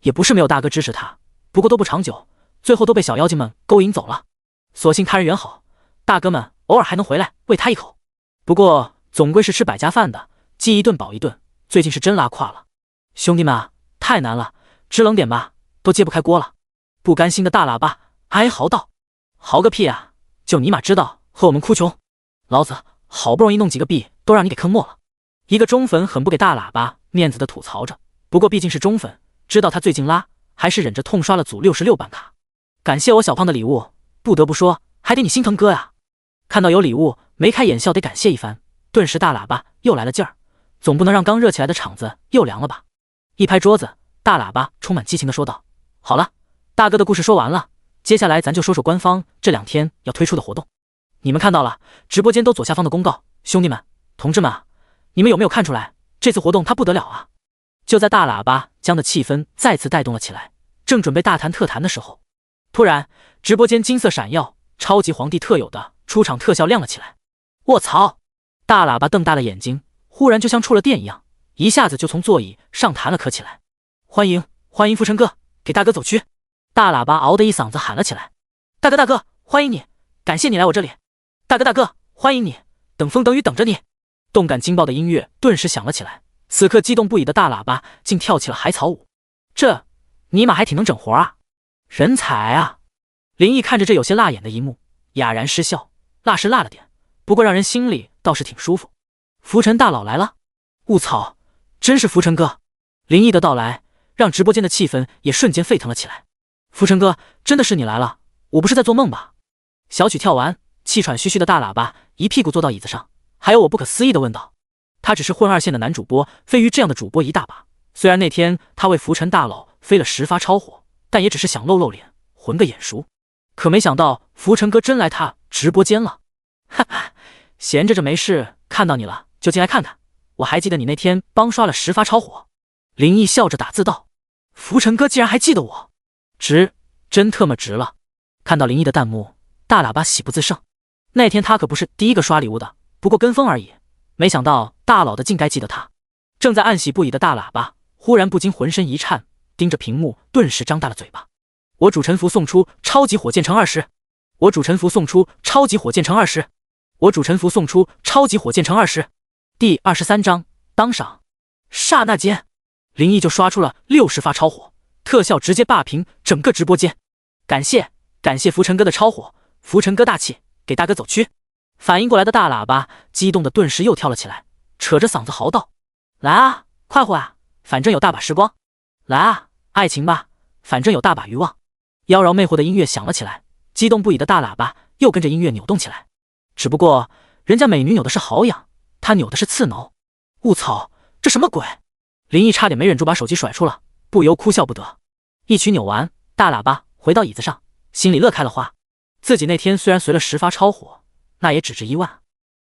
A: 也不是没有大哥支持他，不过都不长久，最后都被小妖精们勾引走了。所幸他人缘好，大哥们偶尔还能回来喂他一口。不过总归是吃百家饭的，饥一顿饱一顿，最近是真拉胯了。兄弟们啊，太难了，支棱点吧，都揭不开锅了。不甘心的大喇叭哀嚎道：“嚎个屁啊！就你妈知道和我们哭穷，老子好不容易弄几个币，都让你给坑没了。”一个中粉很不给大喇叭面子的吐槽着，不过毕竟是中粉，知道他最近拉，还是忍着痛刷了组66办卡。感谢我小胖的礼物，不得不说，还得你心疼哥呀！看到有礼物，眉开眼笑得感谢一番，顿时大喇叭又来了劲儿，总不能让刚热起来的场子又凉了吧？一拍桌子，大喇叭充满激情地说道：“好了，大哥的故事说完了，接下来咱就说说官方这2天要推出的活动。你们看到了，直播间都左下方的公告，兄弟们、同志们啊，你们有没有看出来，这次活动他不得了啊！就在大喇叭将的气氛再次带动了起来，正准备大谈特谈的时候，突然直播间金色闪耀，超级皇帝特有的出场特效亮了起来。卧槽！大喇叭瞪大了眼睛，忽然就像触了电一样，一下子就从座椅上弹了磕起来。欢迎浮尘哥，给大哥走区！大喇叭嗷的一嗓子喊了起来。大哥，欢迎你，感谢你来我这里。大哥，欢迎你，等风等雨等着你。动感惊爆的音乐顿时响了起来，此刻激动不已的大喇叭竟跳起了海草舞。这尼玛还挺能整活啊，人才啊！林毅看着这有些辣眼的一幕，哑然失笑。辣是辣了点，不过让人心里倒是挺舒服。浮尘大佬来了！雾草，真是浮尘哥！林毅的到来让直播间的气氛也瞬间沸腾了起来。浮尘哥，真的是你来了，我不是在做梦吧？小曲跳完，气喘吁吁的大喇叭一屁股坐到椅子上，还有我不可思议的问道：他只是混二线的男主播，飞鱼这样的主播一大把。虽然那天他为浮尘大佬飞了10发超火，但也只是想露露脸，混个眼熟。可没想到浮尘哥真来他直播间了。哈哈，闲着这没事，看到你了就进来看看。我还记得你那天帮刷了10发超火。林毅笑着打字道：浮尘哥竟然还记得我，值，真特么值了。看到林毅的弹幕，大喇叭喜不自胜。那天他可不是第一个刷礼物的，不过跟风而已。没想到大佬的竟该记得他。正在暗喜不已的大喇叭忽然不禁浑身一颤，盯着屏幕顿时张大了嘴巴。我主沉浮送出超级火箭乘20，我主沉浮送出超级火箭乘20，我主沉浮送出超级火箭乘20。第23章当赏。刹那间林毅就刷出了60发超火，特效直接霸屏整个直播间。感谢浮尘哥的超火，浮尘哥大气，给大哥走区。反应过来的大喇叭激动的顿时又跳了起来，扯着嗓子嚎道：来啊，快活啊，反正有大把时光。来啊，爱情吧，反正有大把欲望。妖娆魅惑的音乐响了起来，激动不已的大喇叭又跟着音乐扭动起来。只不过人家美女扭的是好痒，他扭的是刺挠。雾草，这什么鬼？林毅差点没忍住把手机甩出了，不由哭笑不得。一曲扭完，大喇叭回到椅子上，心里乐开了花。自己那天虽然随了10发超火，那也只值1万，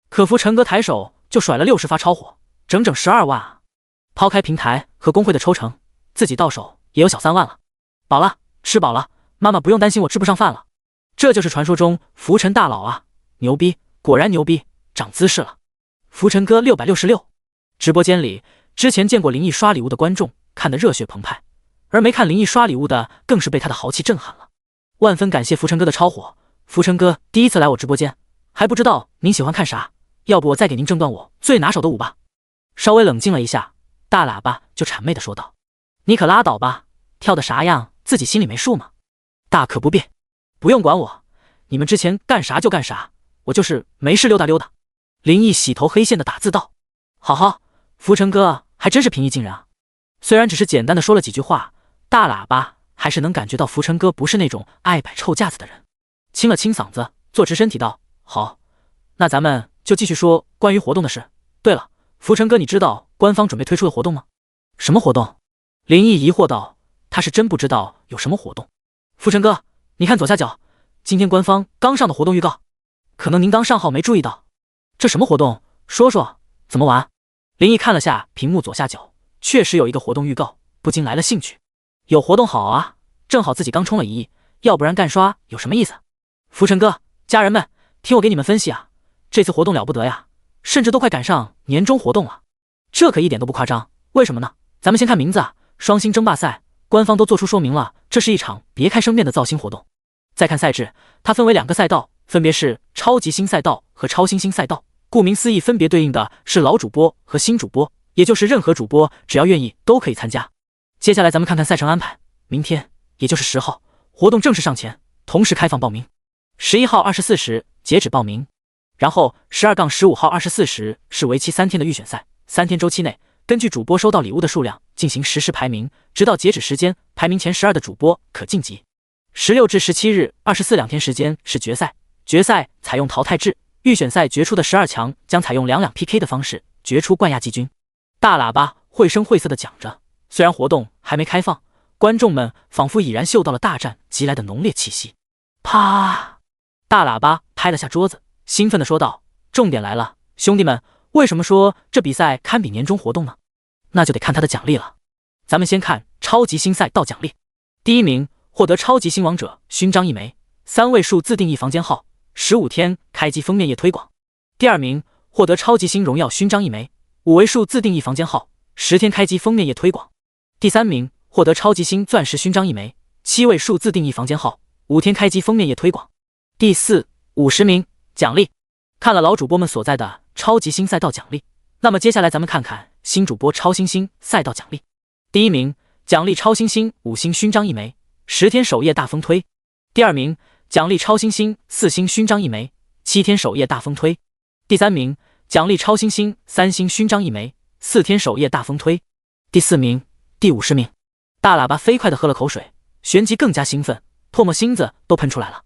A: 可浮尘哥抬手就甩了60发超火，整整12万啊！抛开平台和工会的抽成，自己到手也有小3万了。饱了，吃饱了，妈妈不用担心我吃不上饭了。这就是传说中浮尘大佬啊，牛逼，果然牛逼，长姿势了。浮尘哥666。直播间里，之前见过林毅刷礼物的观众看得热血澎湃，而没看林毅刷礼物的更是被他的豪气震撼了。万分感谢浮尘哥的超火，浮尘哥第一次来我直播间，还不知道您喜欢看啥，要不我再给您正段我最拿手的舞吧。稍微冷静了一下，大喇叭就谄媚的说道：你可拉倒吧，跳的啥样自己心里没数吗？大可不必，不用管我，你们之前干啥就干啥，我就是没事溜达溜达。林毅洗头黑线的打字道：好，浮尘哥还真是平易近人啊。虽然只是简单的说了几句话，大喇叭还是能感觉到浮尘哥不是那种爱摆臭架子的人。清了清嗓子，坐直身体道：好，那咱们就继续说关于活动的事。对了，浮尘哥，你知道官方准备推出的活动吗？什么活动？林毅疑惑道，他是真不知道有什么活动。浮尘哥，你看左下角，今天官方刚上的活动预告，可能您刚上号没注意到。这什么活动？说说，怎么玩？林毅看了下屏幕左下角，确实有一个活动预告，不禁来了兴趣。有活动好啊，正好自己刚充了1亿，要不然干刷有什么意思？浮尘哥，家人们，听我给你们分析啊，这次活动了不得呀，甚至都快赶上年终活动了。这可一点都不夸张，为什么呢？咱们先看名字啊，双星争霸赛，官方都做出说明了，这是一场别开生面的造星活动。再看赛制，它分为2个赛道，分别是超级星赛道和超新星赛道。顾名思义，分别对应的是老主播和新主播，也就是任何主播只要愿意都可以参加。接下来咱们看看赛程安排，明天也就是10号，活动正式上前，同时开放报名。11号24时截止报名，然后12-15号24时是为期3天的预选赛，3天周期内根据主播收到礼物的数量进行实时排名，直到截止时间，排名前12的主播可晋级。16至17日24两天时间是决赛，决赛采用淘汰制，预选赛决出的12强将采用2-2 PK 的方式决出冠亚季军。大喇叭绘声绘色地讲着，虽然活动还没开放，观众们仿佛已然嗅到了大战即来的浓烈气息。啪！大喇叭拍了下桌子，兴奋地说道：重点来了，兄弟们，为什么说这比赛堪比年终活动呢？那就得看他的奖励了。咱们先看超级星赛道奖励，第一名获得超级星王者勋章1枚，3位数自定义房间号，15天开机封面页推广。第二名获得超级星荣耀勋章1枚，5位数自定义房间号，10天开机封面页推广。第三名获得超级星钻石勋章1枚，7位数自定义房间号，5天开机封面页推广。第4、50名奖励。看了老主播们所在的超级星赛道奖励，那么接下来咱们看看新主播超新星赛道奖励。第一名奖励超新星5星勋章1枚，10天首页大风推。第二名奖励超新星4星勋章1枚，7天首页大风推。第三名奖励超新星3星勋章1枚，4天首页大风推。第四名第50名。大喇叭飞快地喝了口水，旋即更加兴奋，唾沫星子都喷出来了。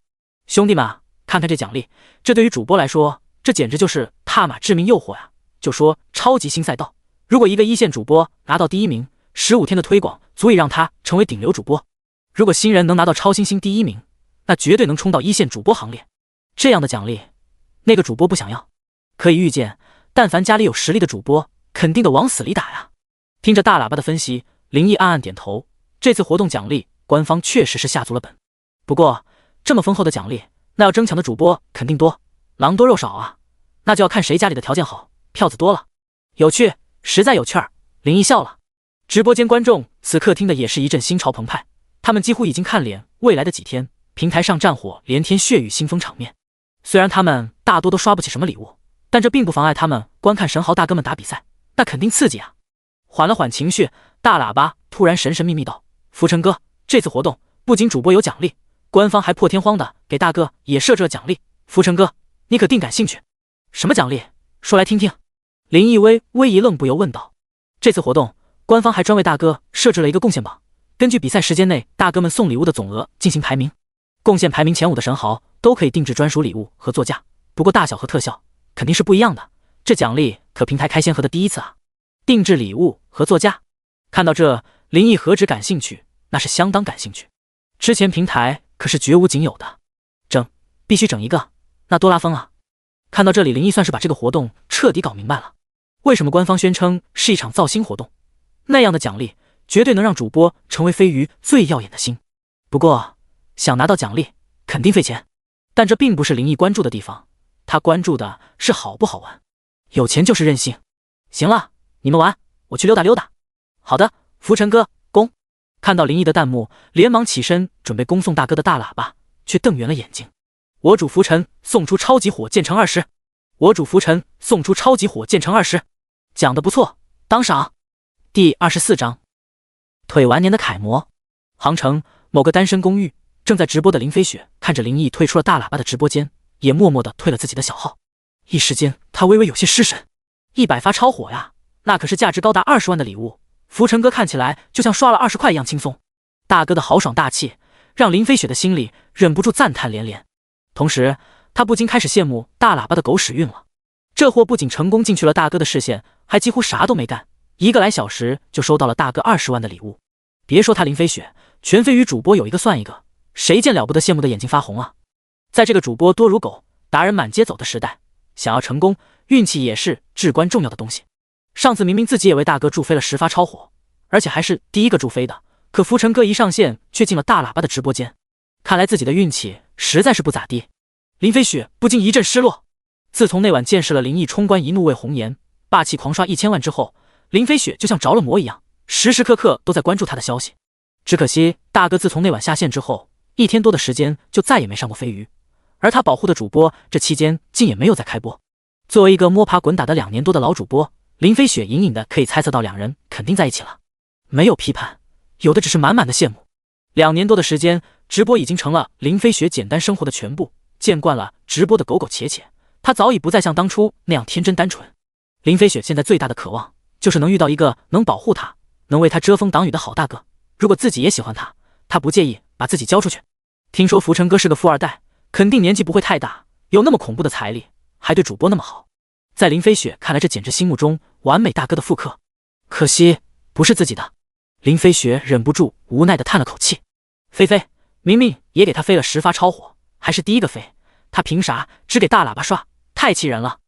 A: 兄弟们啊，看看这奖励，这对于主播来说，这简直就是踏马致命诱惑呀！就说超级星赛道，如果一个一线主播拿到第一名，15天的推广足以让他成为顶流主播。如果新人能拿到超新星第一名，那绝对能冲到一线主播行列。这样的奖励，那个主播不想要？可以预见，但凡家里有实力的主播，肯定得往死里打呀！听着大喇叭的分析，林毅暗暗点头。这次活动奖励，官方确实是下足了本。不过，这么丰厚的奖励，那要争抢的主播肯定多，狼多肉少啊，那就要看谁家里的条件好，票子多了。有趣，实在有趣儿。林毅笑了。直播间观众此刻听的也是一阵心潮澎湃，他们几乎已经看脸未来的几天平台上战火连天，血雨腥风场面。虽然他们大多都刷不起什么礼物，但这并不妨碍他们观看神豪大哥们打比赛，那肯定刺激啊！缓了缓情绪，大喇叭突然神神秘秘道：“浮尘哥，这次活动不仅主播有奖励，官方还破天荒的给大哥也设置了奖励。浮尘哥，你可定感兴趣？什么奖励？说来听听。”林毅微一愣，不由问道：“这次活动，官方还专为大哥设置了一个贡献榜，根据比赛时间内大哥们送礼物的总额进行排名，贡献排名前5的神豪都可以定制专属礼物和座驾，不过大小和特效肯定是不一样的。这奖励可平台开先河的第一次啊！定制礼物和座驾。”看到这，林毅何止感兴趣，那是相当感兴趣。之前平台可是绝无仅有的，必须整一个，那多拉风啊！看到这里，林毅算是把这个活动彻底搞明白了。为什么官方宣称是一场造星活动？那样的奖励绝对能让主播成为飞鱼最耀眼的星。不过，想拿到奖励肯定费钱，但这并不是林毅关注的地方，他关注的是好不好玩。有钱就是任性。行了，你们玩，我去溜达溜达。好的，浮尘哥，攻！看到林毅的弹幕，连忙起身准备恭送大哥的大喇叭，却瞪圆了眼睛。我主浮尘送出超级火箭城20，我主浮尘送出超级火箭城20，讲得不错，当赏。第24章，腿完年的楷模。杭城某个单身公寓，正在直播的林飞雪看着林毅退出了大喇叭的直播间，也默默地退了自己的小号。一时间，他微微有些失神。100发超火呀，那可是价值高达20万的礼物。浮尘哥看起来就像刷了20块一样轻松。大哥的豪爽大气，让林飞雪的心里忍不住赞叹连连。同时，他不禁开始羡慕大喇叭的狗屎运了。这货不仅成功进去了大哥的视线，还几乎啥都没干，1个来小时就收到了大哥20万的礼物。别说他林飞雪，全飞鱼主播有一个算一个，谁见了不得羡慕的眼睛发红啊！在这个主播多如狗，达人满街走的时代，想要成功，运气也是至关重要的东西。上次明明自己也为大哥助飞了10发超火，而且还是第一个助飞的，可浮尘哥一上线却进了大喇叭的直播间，看来自己的运气实在是不咋地。林飞雪不禁一阵失落。自从那晚见识了林毅冲关一怒为红颜，霸气狂刷1000万之后，林飞雪就像着了魔一样，时时刻刻都在关注他的消息。只可惜大哥自从那晚下线之后，1天多的时间就再也没上过飞鱼，而他保护的主播这期间竟也没有再开播。作为一个摸爬滚打的2年多的老主播，林飞雪隐隐的可以猜测到两人肯定在一起了。没有批判，有的只是满满的羡慕。2年多的时间，直播已经成了林飞雪简单生活的全部。见惯了直播的苟苟且且，他早已不再像当初那样天真单纯。林飞雪现在最大的渴望就是能遇到一个能保护他，能为他遮风挡雨的好大哥。如果自己也喜欢他，他不介意把自己交出去。听说浮尘哥是个富二代，肯定年纪不会太大，有那么恐怖的财力，还对主播那么好。在林飞雪看来，这简直心目中完美大哥的复刻。可惜不是自己的。林飞雪忍不住无奈地叹了口气。菲菲明明也给他飞了10发超火，还是第一个飞，他凭啥只给大喇叭刷？太气人了！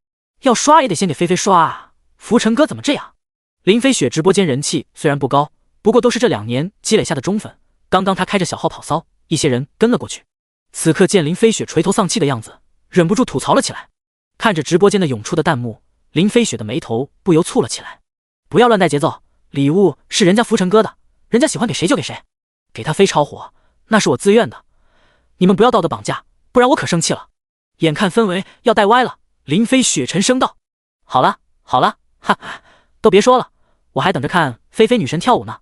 A: 要刷也得先给菲菲刷啊！浮尘哥怎么这样？林飞雪直播间人气虽然不高，不过都是这2年积累下的忠粉。刚刚她开着小号跑骚，一些人跟了过去。此刻见林飞雪垂头丧气的样子，忍不住吐槽了起来。看着直播间的涌出的弹幕，林飞雪的眉头不由蹙了起来。不要乱带节奏，礼物是人家浮尘哥的，人家喜欢给谁就给谁，给他飞超火那是我自愿的，你们不要道德绑架，不然我可生气了。眼看氛围要带歪了，林飞雪沉声道：好了好了，哈哈，都别说了，我还等着看菲菲女神跳舞呢。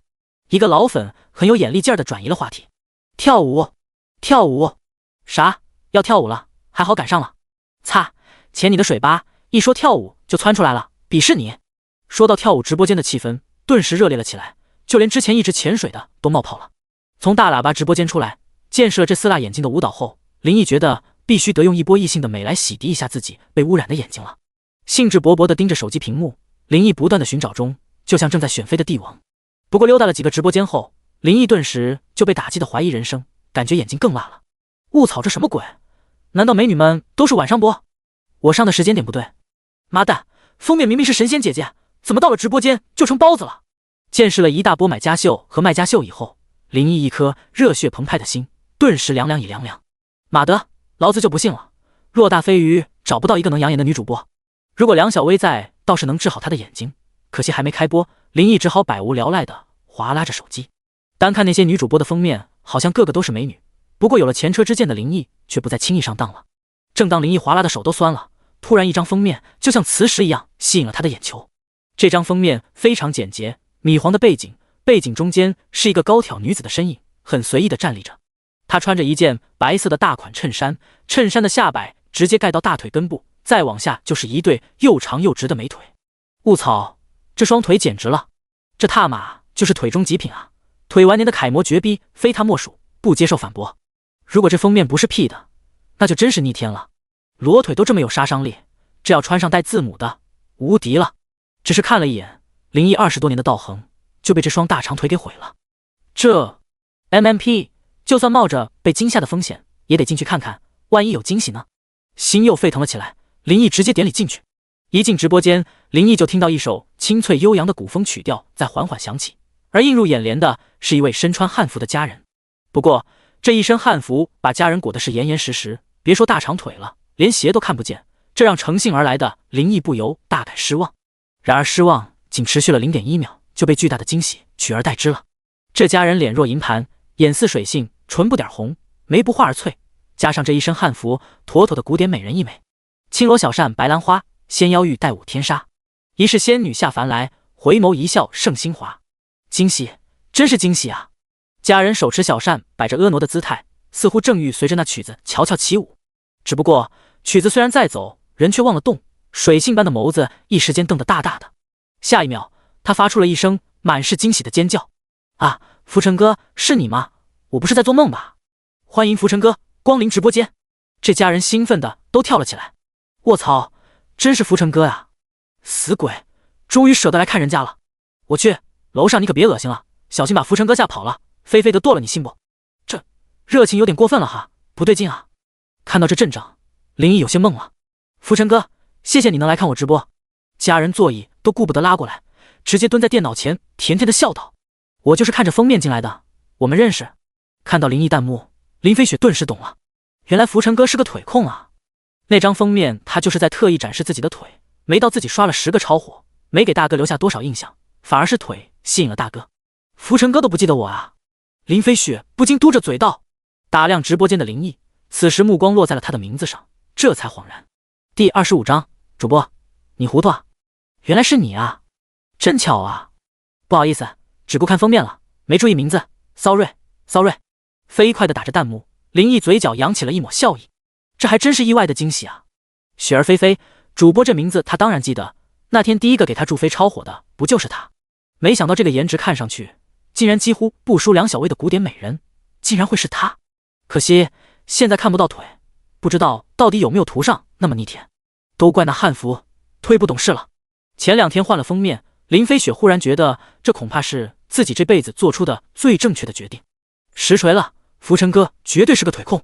A: 一个老粉很有眼力劲儿的转移了话题。跳舞跳舞，啥？要跳舞了？还好赶上了。擦，潜你的水吧，一说跳舞就窜出来了，鄙视你。说到跳舞，直播间的气氛顿时热烈了起来，就连之前一直潜水的都冒泡了。从大喇叭直播间出来，见识了这4辣眼睛的舞蹈后，林毅觉得必须得用一波异性的美来洗涤一下自己被污染的眼睛了。兴致勃勃地盯着手机屏幕，林毅不断的寻找中，就像正在选妃的帝王。不过溜达了几个直播间后，林毅顿时就被打击的怀疑人生，感觉眼睛更辣了。卧槽，这什么鬼？难道美女们都是晚上播？我上的时间点不对。妈蛋，封面明明是神仙姐姐，怎么到了直播间就成包子了？见识了一大波买家秀和卖家秀以后，林毅一颗热血澎湃的心顿时凉凉一凉。马德，老子就不信了，偌大飞鱼找不到一个能养眼的女主播。如果梁小薇在，倒是能治好她的眼睛，可惜还没开播，林毅只好百无聊赖的划拉着手机。单看那些女主播的封面，好像个个都是美女，不过有了前车之鉴的林毅却不再轻易上当了。正当林毅划拉的手都酸了，突然一张封面就像磁石一样吸引了他的眼球。这张封面非常简洁，米黄的背景，背景中间是一个高挑女子的身影，很随意的站立着。她穿着一件白色的大款衬衫，衬衫的下摆直接盖到大腿根部，再往下就是一对又长又直的美腿。卧槽，这双腿简直了，这踏马就是腿中极品啊！腿完年的楷模绝逼，非他莫属，不接受反驳。如果这封面不是 P 的，那就真是逆天了。裸腿都这么有杀伤力，这要穿上带字母的，无敌了。只是看了一眼，林毅20多年的道行就被这双大长腿给毁了。这 MMP 就算冒着被惊吓的风险，也得进去看看，万一有惊喜呢？心又沸腾了起来，林毅直接典礼进去。一进直播间，林毅就听到一首清脆悠扬的古风曲调在缓缓响起，而映入眼帘的是一位身穿汉服的佳人。不过这一身汉服把佳人裹得是严严实实，别说大长腿了，连鞋都看不见，这让乘兴而来的林毅不由大感失望。然而失望仅持续了 0.1秒，就被巨大的惊喜取而代之了。这佳人脸若银盘，眼似水杏，唇不点红，眉不画而翠，加上这一身汉服，妥妥的古典美人一枚。青罗小扇白兰花，纤腰玉带舞天纱，疑是仙女下凡来，回眸一笑胜心华。惊喜，真是惊喜啊！佳人手持小扇，摆着婀娜的姿态，似乎正欲随着那曲子悄悄起舞。只不过曲子虽然在走，人却忘了动，水杏般的眸子一时间瞪得大大的。下一秒，他发出了一声满是惊喜的尖叫：啊，浮尘哥，是你吗？我不是在做梦吧？欢迎浮尘哥光临直播间！这家人兴奋的都跳了起来。卧槽，真是浮尘哥呀！死鬼，终于舍得来看人家了。我去，楼上你可别恶心了，小心把浮尘哥吓跑了，飞飞的剁了你信不？这热情有点过分了哈，不对劲啊！看到这阵仗，林毅有些懵了。浮尘哥，谢谢你能来看我直播。家人座椅都顾不得拉过来，直接蹲在电脑前，甜甜的笑道：我就是看着封面进来的，我们认识。看到林毅弹幕，林飞雪顿时懂了，原来浮尘哥是个腿控啊。那张封面他就是在特意展示自己的腿，没到自己刷了10个超火，没给大哥留下多少印象，反而是腿吸引了大哥。浮尘哥都不记得我啊！林飞雪不禁嘟着嘴道。打量直播间的林毅，此时目光落在了他的名字上，这才恍然。第25章，主播，你糊涂啊？原来是你啊，真巧啊！不好意思，只顾看封面了，没注意名字 ，sorry。飞快地打着弹幕，林毅嘴角扬起了一抹笑意，这还真是意外的惊喜啊！雪儿菲菲，主播这名字他当然记得，那天第一个给他助飞超火的不就是他？没想到这个颜值看上去竟然几乎不输梁小薇的古典美人，竟然会是他。可惜现在看不到腿，不知道到底有没有涂上那么逆天。都怪那汉服忒不懂事了。前2天换了封面，林飞雪忽然觉得这恐怕是自己这辈子做出的最正确的决定。实锤了，浮尘哥绝对是个腿控。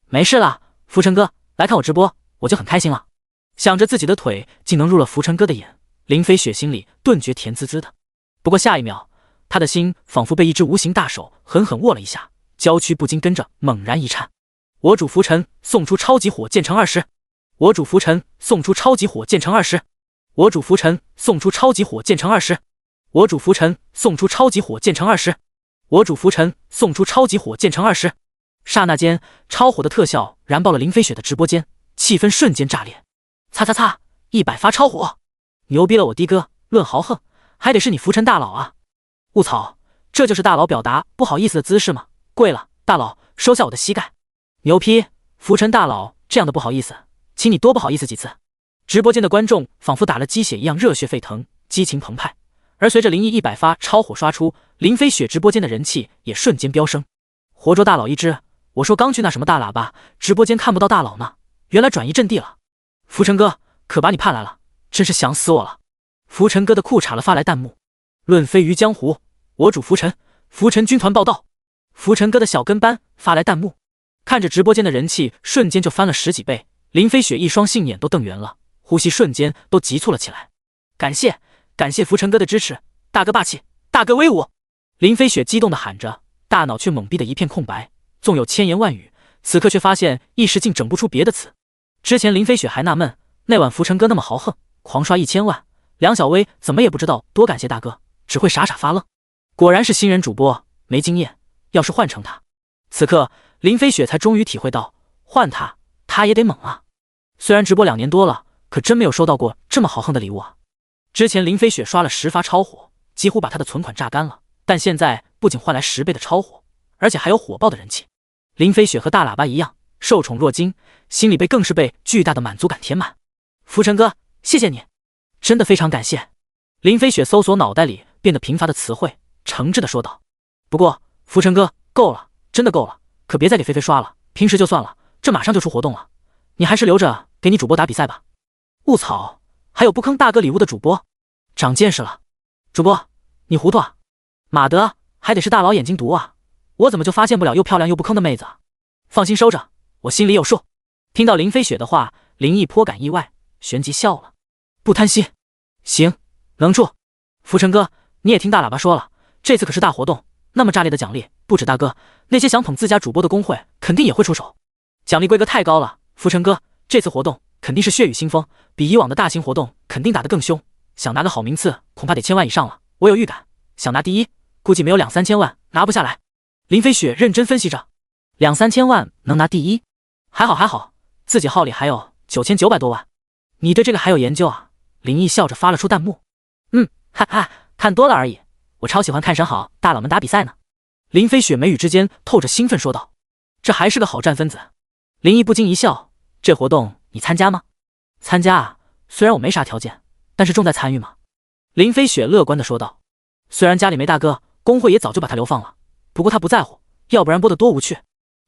A: 没事啦，浮尘哥来看我直播，我就很开心了。想着自己的腿竟能入了浮尘哥的眼，林飞雪心里顿觉甜滋滋的。不过下一秒，他的心仿佛被一只无形大手狠狠握了一下，娇躯不禁跟着猛然一颤。我主浮尘送出超级火箭城20，我主浮尘送出超级火箭城20，我主浮尘送出超级火箭城20，我主浮尘送出超级火箭城20，我主浮尘送出超级火箭城20。刹那间，超火的特效燃爆了林飞雪的直播间，气氛瞬间炸裂。擦擦擦，100发超火，牛逼了我的哥！论豪横，还得是你浮尘大佬啊！雾草，这就是大佬表达不好意思的姿势吗？跪了，大佬，收下我的膝盖。牛批，浮尘大佬这样的不好意思，请你多不好意思几次。直播间的观众仿佛打了鸡血一样热血沸腾，激情澎湃。而随着林毅100发超火刷出，林飞雪直播间的人气也瞬间飙升。活捉大佬一只！我说刚去那什么大喇叭，直播间看不到大佬呢，原来转移阵地了。浮尘哥，可把你盼来了，真是想死我了。浮尘哥的裤衩了发来弹幕：论飞于江湖，我主浮尘，浮尘军团报道。浮尘哥的小跟班发来弹幕，看着直播间的人气瞬间就翻了10几倍，林飞雪一双杏眼都瞪圆了，呼吸瞬间都急促了起来。感谢浮尘哥的支持，大哥霸气，大哥威武！林飞雪激动地喊着，大脑却懵逼的一片空白，纵有千言万语，此刻却发现一时竟整不出别的词。之前林飞雪还纳闷，那晚浮尘哥那么豪横，狂刷1000万，梁小薇怎么也不知道多感谢大哥，只会傻傻发愣。果然是新人主播，没经验，要是换成他，此刻林飞雪才终于体会到，换他也得猛啊。虽然直播2年多了，可真没有收到过这么豪横的礼物啊。之前林飞雪刷了10发超火，几乎把他的存款榨干了，但现在不仅换来10倍的超火，而且还有火爆的人气。林飞雪和大喇叭一样受宠若惊，心里更是被巨大的满足感填满。浮尘哥，谢谢你，真的非常感谢。林飞雪搜索脑袋里变得贫乏的词汇，诚挚地说道。不过浮尘哥，够了，真的够了，可别再给菲菲刷了，平时就算了，这马上就出活动了，你还是留着给你主播打比赛吧。雾草，还有不坑大哥礼物的主播，长见识了。主播，你糊涂啊？马德，还得是大佬眼睛毒啊，我怎么就发现不了又漂亮又不坑的妹子啊？放心收着，我心里有数。听到林飞雪的话，林毅颇感意外，旋即笑了。不贪心，行，冷处。浮尘哥，你也听大喇叭说了，这次可是大活动，那么炸裂的奖励，不止大哥，那些想捧自家主播的公会肯定也会出手。奖励规格太高了，浮尘哥，这次活动肯定是血雨腥风，比以往的大型活动肯定打得更凶，想拿个好名次恐怕得1000万以上了，我有预感，想拿第一估计没有2-3千万拿不下来。林飞雪认真分析着，2-3千万能拿第一，还好，自己号里还有9900多万。你对这个还有研究啊？林毅笑着发了出弹幕。看多了而已，我超喜欢看神好大佬们打比赛呢。林飞雪眉宇之间透着兴奋说道。这还是个好战分子。林毅不禁一笑，这活动你参加吗？参加啊，虽然我没啥条件，但是重在参与嘛。林飞雪乐观地说道。虽然家里没大哥，工会也早就把他流放了，不过他不在乎，要不然播得多无趣。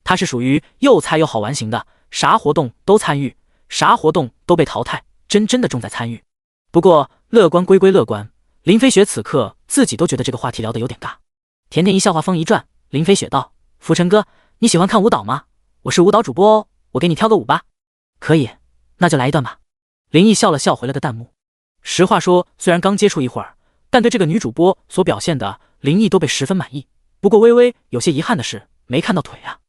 A: 他是属于又菜又好玩型的，啥活动都参与，啥活动都被淘汰，真的重在参与。不过乐观归乐观，林飞雪此刻自己都觉得这个话题聊得有点尬。甜甜一笑话风一转，林飞雪道：浮尘哥，你喜欢看舞蹈吗？我是舞蹈主播哦，我给你挑个舞吧。可以，那就来一段吧。林毅笑了笑回了个弹幕。实话说，虽然刚接触一会儿，但对这个女主播所表现的林毅都被十分满意。不过微微有些遗憾的是，没看到腿啊。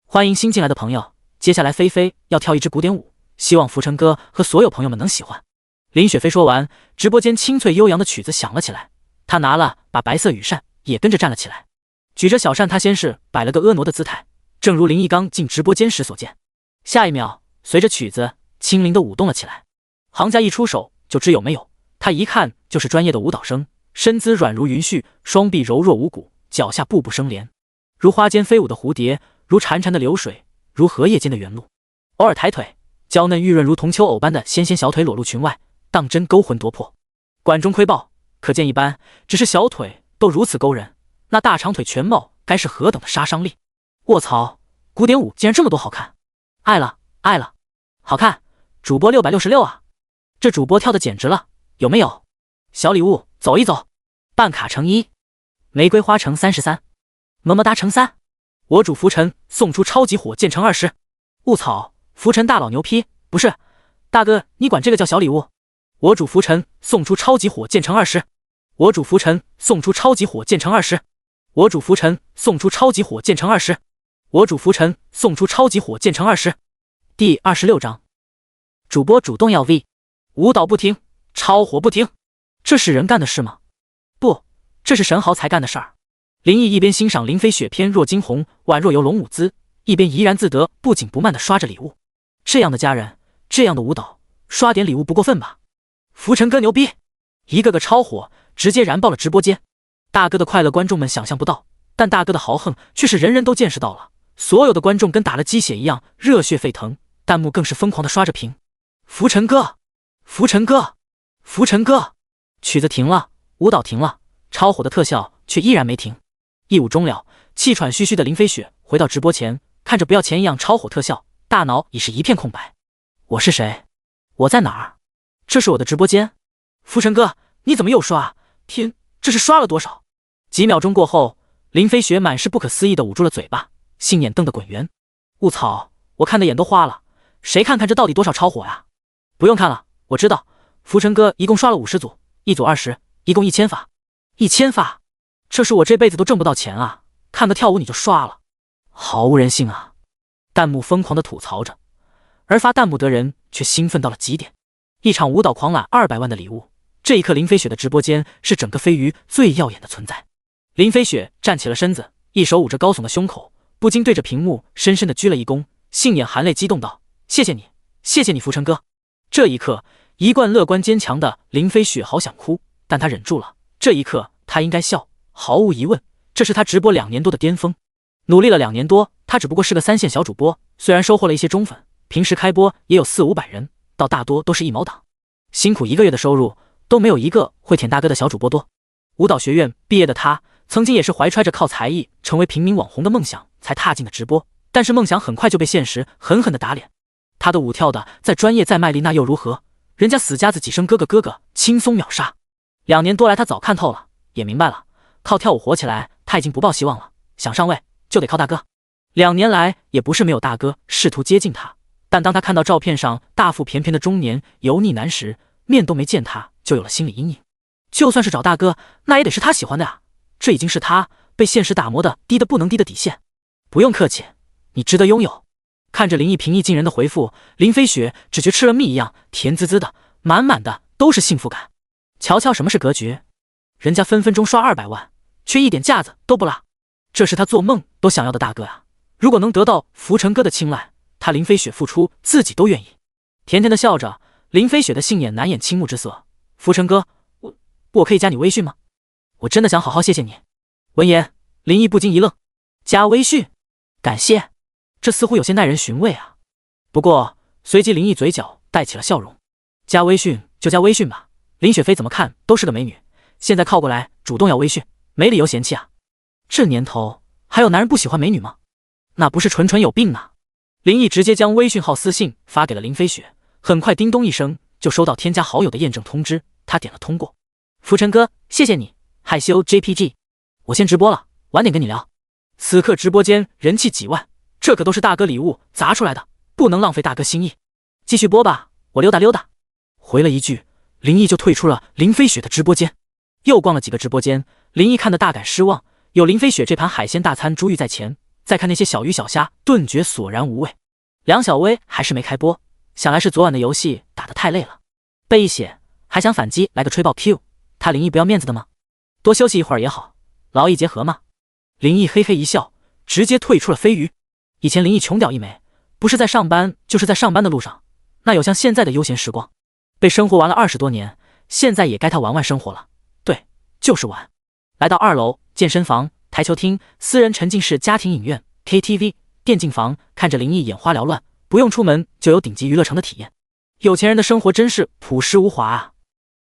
A: 欢迎新进来的朋友，接下来菲菲要跳一支古典舞，希望浮尘哥和所有朋友们能喜欢。林雪飞说完，直播间清脆悠扬的曲子响了起来，她拿了把白色羽扇，也跟着站了起来，举着小扇，她先是摆了个婀娜的姿态，正如林毅刚进直播间时所见。下一秒，随着曲子轻灵的舞动了起来，行家一出手就知有没有，他一看就是专业的舞蹈生，身姿软如云絮，双臂柔若无骨，脚下步步生莲，如花间飞舞的蝴蝶，如潺潺的流水，如荷叶间的原露。偶尔抬腿，娇嫩玉润如铜秋藕般的纤纤小腿裸露裙外，当真勾魂夺魄。管中窥豹，可见一斑，只是小腿都如此勾人，那大长腿全貌该是何等的杀伤力。卧槽，古典舞竟然这么多好看，爱了，好看，主播666啊，这主播跳的简直了，有没有？小礼物走一走，办卡乘1，玫瑰花乘33，么么哒乘3，我主浮尘送出超级火箭乘20。雾草，浮尘大佬牛批，不是大哥，你管这个叫小礼物？我主浮尘送出超级火箭乘20，我主浮尘送出超级火箭城20，我主浮尘送出超级火箭城20，我主浮尘送出超级火箭城20。第26章，主播主动要 V， 舞蹈不停，超火不停，这是人干的事吗？不，这是神豪才干的事儿。林毅一边欣赏林飞雪翩若惊鸿，宛若游龙舞姿，一边怡然自得，不紧不慢地刷着礼物。这样的家人，这样的舞蹈，刷点礼物不过分吧？浮尘哥牛逼，一个个超火，直接燃爆了直播间。大哥的快乐观众们想象不到，但大哥的豪横却是人人都见识到了。所有的观众跟打了鸡血一样，热血沸腾，弹幕更是疯狂地刷着屏。浮尘哥，浮尘哥，浮尘哥！曲子停了，舞蹈停了，超火的特效却依然没停。一舞终了，气喘吁吁的林飞雪回到直播前，看着不要钱一样超火特效，大脑已是一片空白。我是谁？我在哪儿？这是我的直播间？浮尘哥，你怎么又刷？天，这是刷了多少？几秒钟过后，林飞雪满是不可思议地捂住了嘴巴，杏眼瞪得滚圆。雾草，我看的眼都花了，谁看看这到底多少超火呀？不用看了，我知道，浮尘哥一共刷了50组，一组20，一共1000发。1000发，这是我这辈子都挣不到钱啊！看个跳舞你就刷了，好无人性啊！弹幕疯狂地吐槽着，而发弹幕的人却兴奋到了极点。一场舞蹈狂揽200万的礼物，这一刻林飞雪的直播间是整个飞鱼最耀眼的存在。林飞雪站起了身子，一手捂着高耸的胸口，不禁对着屏幕深深地鞠了一躬，杏眼含泪激动道：谢谢你，谢谢你浮尘哥。这一刻，一贯乐观坚强的林飞雪好想哭，但她忍住了。这一刻她应该笑，毫无疑问，这是她直播2年多的巅峰。努力了2年多，她只不过是个3线小主播，虽然收获了一些忠粉，平时开播也有400-500人，到大多都是1毛党，辛苦1个月的收入都没有一个会舔大哥的小主播多。舞蹈学院毕业的她，曾经也是怀揣着靠才艺成为平民网红的梦想才踏进的直播，但是梦想很快就被现实狠狠地打脸。她的舞跳的再专业再卖力那又如何？人家死家子几声哥哥轻松秒杀。2年多来她早看透了，也明白了，靠跳舞火起来她已经不抱希望了，想上位就得靠大哥。2年来也不是没有大哥试图接近她，但当她看到照片上大腹便便的中年油腻男时，面都没见他就有了心理阴影。就算是找大哥，那也得是他喜欢的啊，这已经是他被现实打磨的低的不能低的底线。不用客气，你值得拥有。看着林毅平易近人的回复，林飞雪只觉吃了蜜一样甜滋滋的，满满的都是幸福感。瞧瞧什么是格局，人家分分钟刷200万，却一点架子都不拉，这是他做梦都想要的大哥啊！如果能得到浮尘哥的青睐，他林飞雪付出自己都愿意。甜甜的笑着，林飞雪的杏眼难掩倾慕之色。浮尘哥，我可以加你微信吗？我真的想好好谢谢你。闻言，林毅不禁一愣，加微信？感谢？这似乎有些耐人寻味啊。不过随即林毅嘴角带起了笑容，加微信就加微信吧，林雪飞怎么看都是个美女，现在靠过来主动要微信，没理由嫌弃啊。这年头还有男人不喜欢美女吗？那不是纯纯有病啊。林毅直接将微信号私信发给了林飞雪，很快叮咚一声就收到添加好友的验证通知，他点了通过。浮尘哥，谢谢你，害羞 JPG， 我先直播了，晚点跟你聊。此刻直播间人气几万，这可都是大哥礼物砸出来的，不能浪费大哥心意。继续播吧，我溜达溜达。回了一句，林毅就退出了林飞雪的直播间。又逛了几个直播间，林毅看得大感失望，有林飞雪这盘海鲜大餐珠玉在前，再看那些小鱼小虾，顿觉索然无味。梁小薇还是没开播，想来是昨晚的游戏打得太累了，背一血，还想反击来个吹爆 Q， 他林毅不要面子的吗？多休息一会儿也好，劳逸结合嘛。林毅嘿嘿一笑，直接退出了飞鱼。以前林毅穷屌一枚，不是在上班就是在上班的路上，那有像现在的悠闲时光。被生活玩了20多年，现在也该他玩玩生活了。对，就是玩。来到2楼，健身房、台球厅、私人沉浸式家庭影院、KTV、电竞房，看着林毅眼花缭乱，不用出门就有顶级娱乐城的体验。有钱人的生活真是朴实无华啊！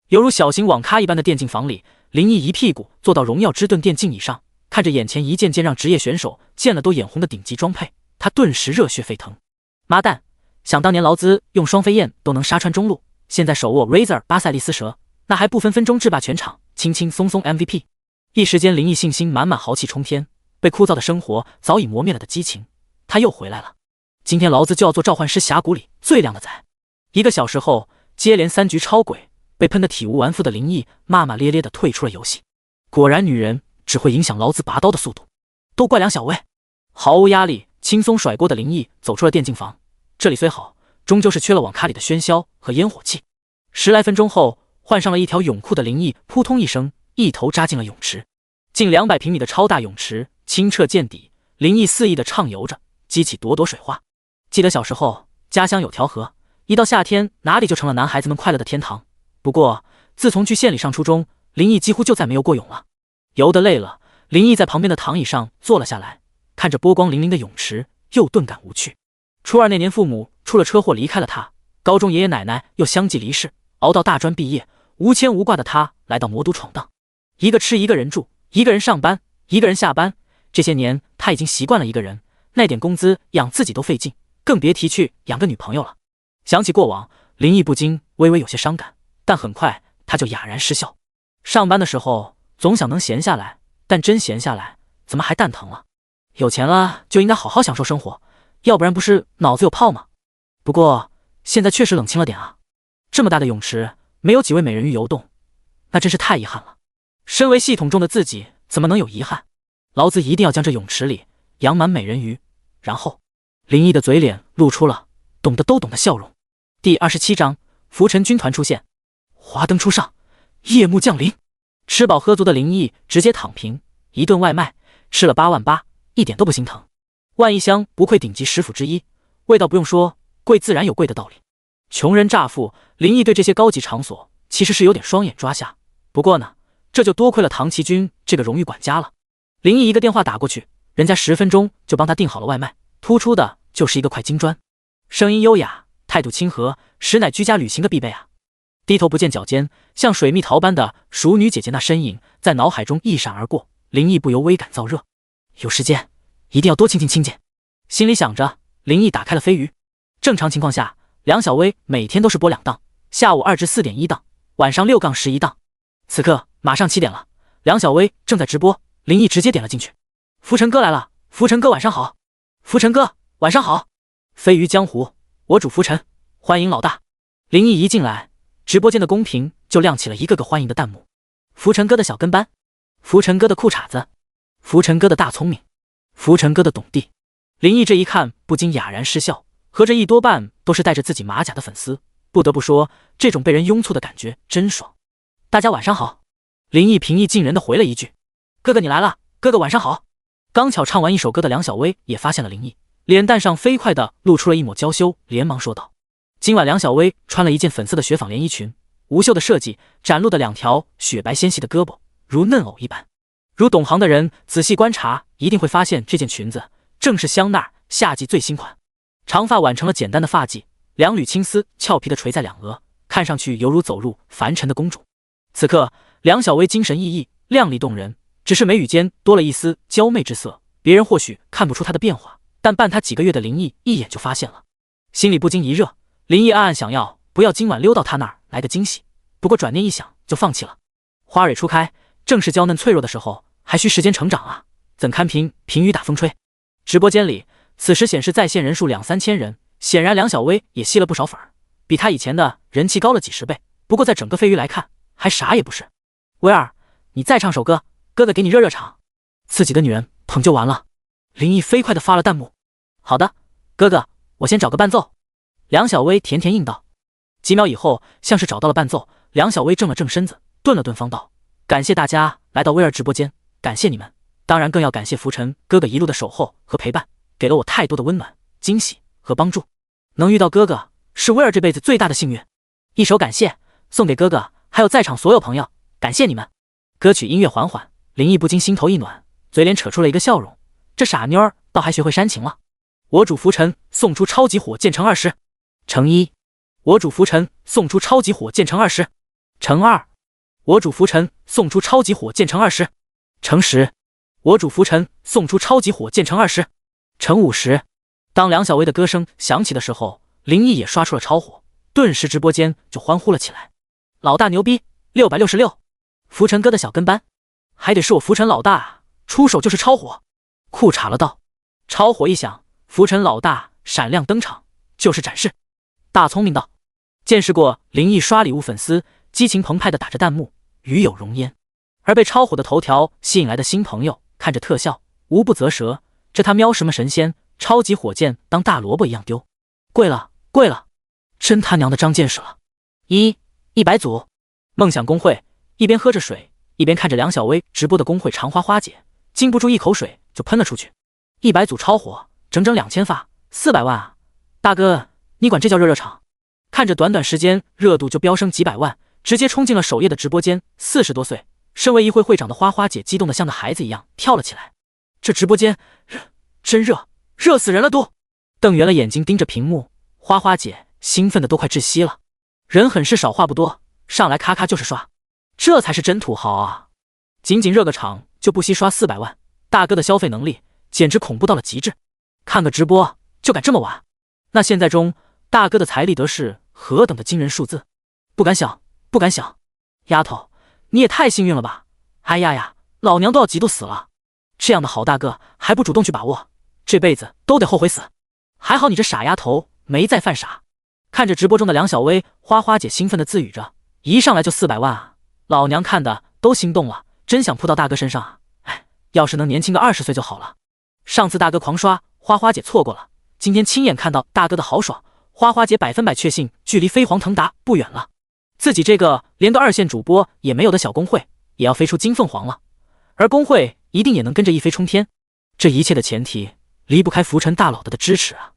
A: 犹如小型网咖一般的电竞房里，林毅一屁股坐到荣耀之盾电竞椅上，看着眼前一件件让职业选手见了都眼红的顶级装配，他顿时热血沸腾。妈蛋，想当年劳资用双飞燕都能杀穿中路，现在手握 Razer 巴塞利斯蛇，那还不分分钟制霸全场，轻轻松松 MVP。 一时间林毅信心满满，豪气冲天，被枯燥的生活早已磨灭了的激情，他又回来了。今天劳资就要做召唤师峡谷里最靓的仔。1个小时后，接连3局超鬼，被喷得体无完肤的林毅骂骂咧咧地退出了游戏。果然，女人只会影响老子拔刀的速度。都怪梁小薇。毫无压力、轻松甩锅的林毅走出了电竞房。这里虽好，终究是缺了网咖里的喧嚣和烟火气。10来分钟后，换上了一条泳裤的林毅扑通一声，一头扎进了泳池。近200平米的超大泳池，清澈见底。林毅肆意地畅游着，激起朵朵水花。记得小时候，家乡有条河，一到夏天，哪里就成了男孩子们快乐的天堂。不过，自从去县里上初中，林毅几乎就再没有过泳了。游得累了，林毅在旁边的躺椅上坐了下来，看着波光粼粼的泳池，又顿感无趣。初二那年，父母出了车祸离开了他，高中爷爷奶奶又相继离世，熬到大专毕业，无牵无挂的他来到魔都闯荡，一个吃一个人住，一个人上班，一个人下班。这些年他已经习惯了一个人，那点工资养自己都费劲，更别提去养个女朋友了。想起过往，林毅不禁微微有些伤感，但很快他就哑然失笑。上班的时候总想能闲下来，但真闲下来，怎么还蛋疼了？有钱了就应该好好享受生活，要不然不是脑子有泡吗？不过现在确实冷清了点啊。这么大的泳池，没有几位美人鱼游动，那真是太遗憾了。身为系统中的自己，怎么能有遗憾？老子一定要将这泳池里养满美人鱼。然后，林毅的嘴脸露出了懂得都懂的笑容。第27章，浮尘军团出现。华灯初上，夜幕降临。吃饱喝足的林毅直接躺平，一顿外卖吃了8万8，一点都不心疼。万一香不愧顶级食府之一，味道不用说，贵自然有贵的道理。穷人乍富，林毅对这些高级场所其实是有点双眼抓瞎。不过呢，这就多亏了唐奇军这个荣誉管家了。林毅一个电话打过去，人家10分钟就帮他订好了外卖，突出的就是一个块金砖。声音优雅，态度亲和，实乃居家旅行的必备啊。低头不见脚尖，像水蜜桃般的熟女姐姐那身影在脑海中一闪而过，林毅不由微感燥热。有时间一定要多亲近亲近。心里想着，林毅打开了飞鱼。正常情况下，梁小薇每天都是播2档，下午2至4点1档，晚上6-11档。此刻马上7点了，梁小薇正在直播，林毅直接点了进去。浮尘哥来了，浮尘哥晚上好。浮尘哥晚上好。飞鱼江湖，我主浮尘，欢迎老大。林毅一进来，直播间的公屏就亮起了一个个欢迎的弹幕。浮尘哥的小跟班，浮尘哥的裤衩子，浮尘哥的大聪明，浮尘哥的懂地。林毅这一看不禁哑然失笑，合着一多半都是带着自己马甲的粉丝。不得不说，这种被人拥簇的感觉真爽。大家晚上好。林毅平易近人地回了一句：哥哥你来了，哥哥晚上好。刚巧唱完一首歌的梁小薇也发现了林毅，脸蛋上飞快地露出了一抹娇羞，连忙说道。今晚梁小薇穿了一件粉色的雪纺连衣裙，无袖的设计展露的2条雪白纤细的胳膊如嫩藕一般。如懂行的人仔细观察，一定会发现这件裙子正是香奈儿夏季最新款。长发挽成了简单的发髻，2缕青丝俏皮地垂在两额，看上去犹如走入凡尘的公主。此刻梁小薇精神奕奕，靓丽动人，只是眉宇间多了一丝娇媚之色，别人或许看不出她的变化，但伴她几个月的林毅一眼就发现了，心里不禁一热。林毅暗暗想要不要今晚溜到他那儿来个惊喜，不过转念一想就放弃了。花蕊初开，正是娇嫩脆弱的时候，还需时间成长啊，怎堪凭雨打风吹。直播间里此时显示在线人数2-3千人，显然梁小薇也吸了不少粉儿，比他以前的人气高了几10倍。不过在整个飞鱼来看，还啥也不是。薇儿，你再唱首歌，哥哥给你热热场。自己的女人捧就完了。林毅飞快地发了弹幕。好的，哥哥，我先找个伴奏。梁小薇甜甜应道。几秒以后，像是找到了伴奏，梁小薇正了正身子，顿了顿方道：感谢大家来到薇儿直播间，感谢你们，当然更要感谢浮尘哥哥一路的守候和陪伴，给了我太多的温暖、惊喜和帮助。能遇到哥哥是薇儿这辈子最大的幸运。一首感谢送给哥哥还有在场所有朋友，感谢你们。歌曲音乐缓缓，林毅不禁心头一暖，嘴脸扯出了一个笑容，这傻妞儿倒还学会煽情了。我主浮尘送出超级火箭乘20，乘1。我主浮尘送出超级火箭乘20，乘2。我主浮尘送出超级火箭乘20，乘10。我主浮尘送出超级火箭乘20，乘50。当梁小薇的歌声响起的时候，林毅也刷出了超火，顿时直播间就欢呼了起来。老大牛逼，666！浮尘哥的小跟班，还得是我浮尘老大啊，出手就是超火。裤衩了道。超火一响，浮尘老大闪亮登场，就是展示。大聪明道。见识过林毅刷礼物粉丝激情澎湃地打着弹幕，与有荣焉。而被超火的头条吸引来的新朋友看着特效，无不啧舌，这他喵什么神仙，超级火箭当大萝卜一样丢，贵了贵了，真他娘的长见识了。100组。梦想公会一边喝着水，一边看着梁小薇直播的公会长花花姐，禁不住一口水就喷了出去。100组超火，整整2000发，400万啊！大哥，你管这叫热场？看着短短时间热度就飙升几百万，直接冲进了首页的直播间。40多岁，身为议会会长的花花姐激动得像个孩子一样跳了起来。这直播间真热，热死人了都！瞪圆了眼睛盯着屏幕，花花姐兴奋的都快窒息了。人狠事少话不多，上来咔咔就是刷，这才是真土豪啊！仅仅热个场就不惜刷400万，大哥的消费能力简直恐怖到了极致。看个直播就敢这么玩，那现在中大哥的财力得是何等的惊人数字，不敢想，不敢想。丫头，你也太幸运了吧！哎呀呀，老娘都要嫉妒死了。这样的好大哥还不主动去把握，这辈子都得后悔死。还好你这傻丫头没再犯傻。看着直播中的梁小薇，花花姐兴奋地自语着，一上来就400万啊，老娘看的都心动了，真想扑到大哥身上啊！哎，要是能年轻个20岁就好了。上次大哥狂刷，花花姐错过了，今天亲眼看到大哥的豪爽，花花姐100%确信距离飞黄腾达不远了。自己这个连个2线主播也没有的小公会也要飞出金凤凰了，而公会一定也能跟着一飞冲天。这一切的前提离不开福辰大老的支持啊！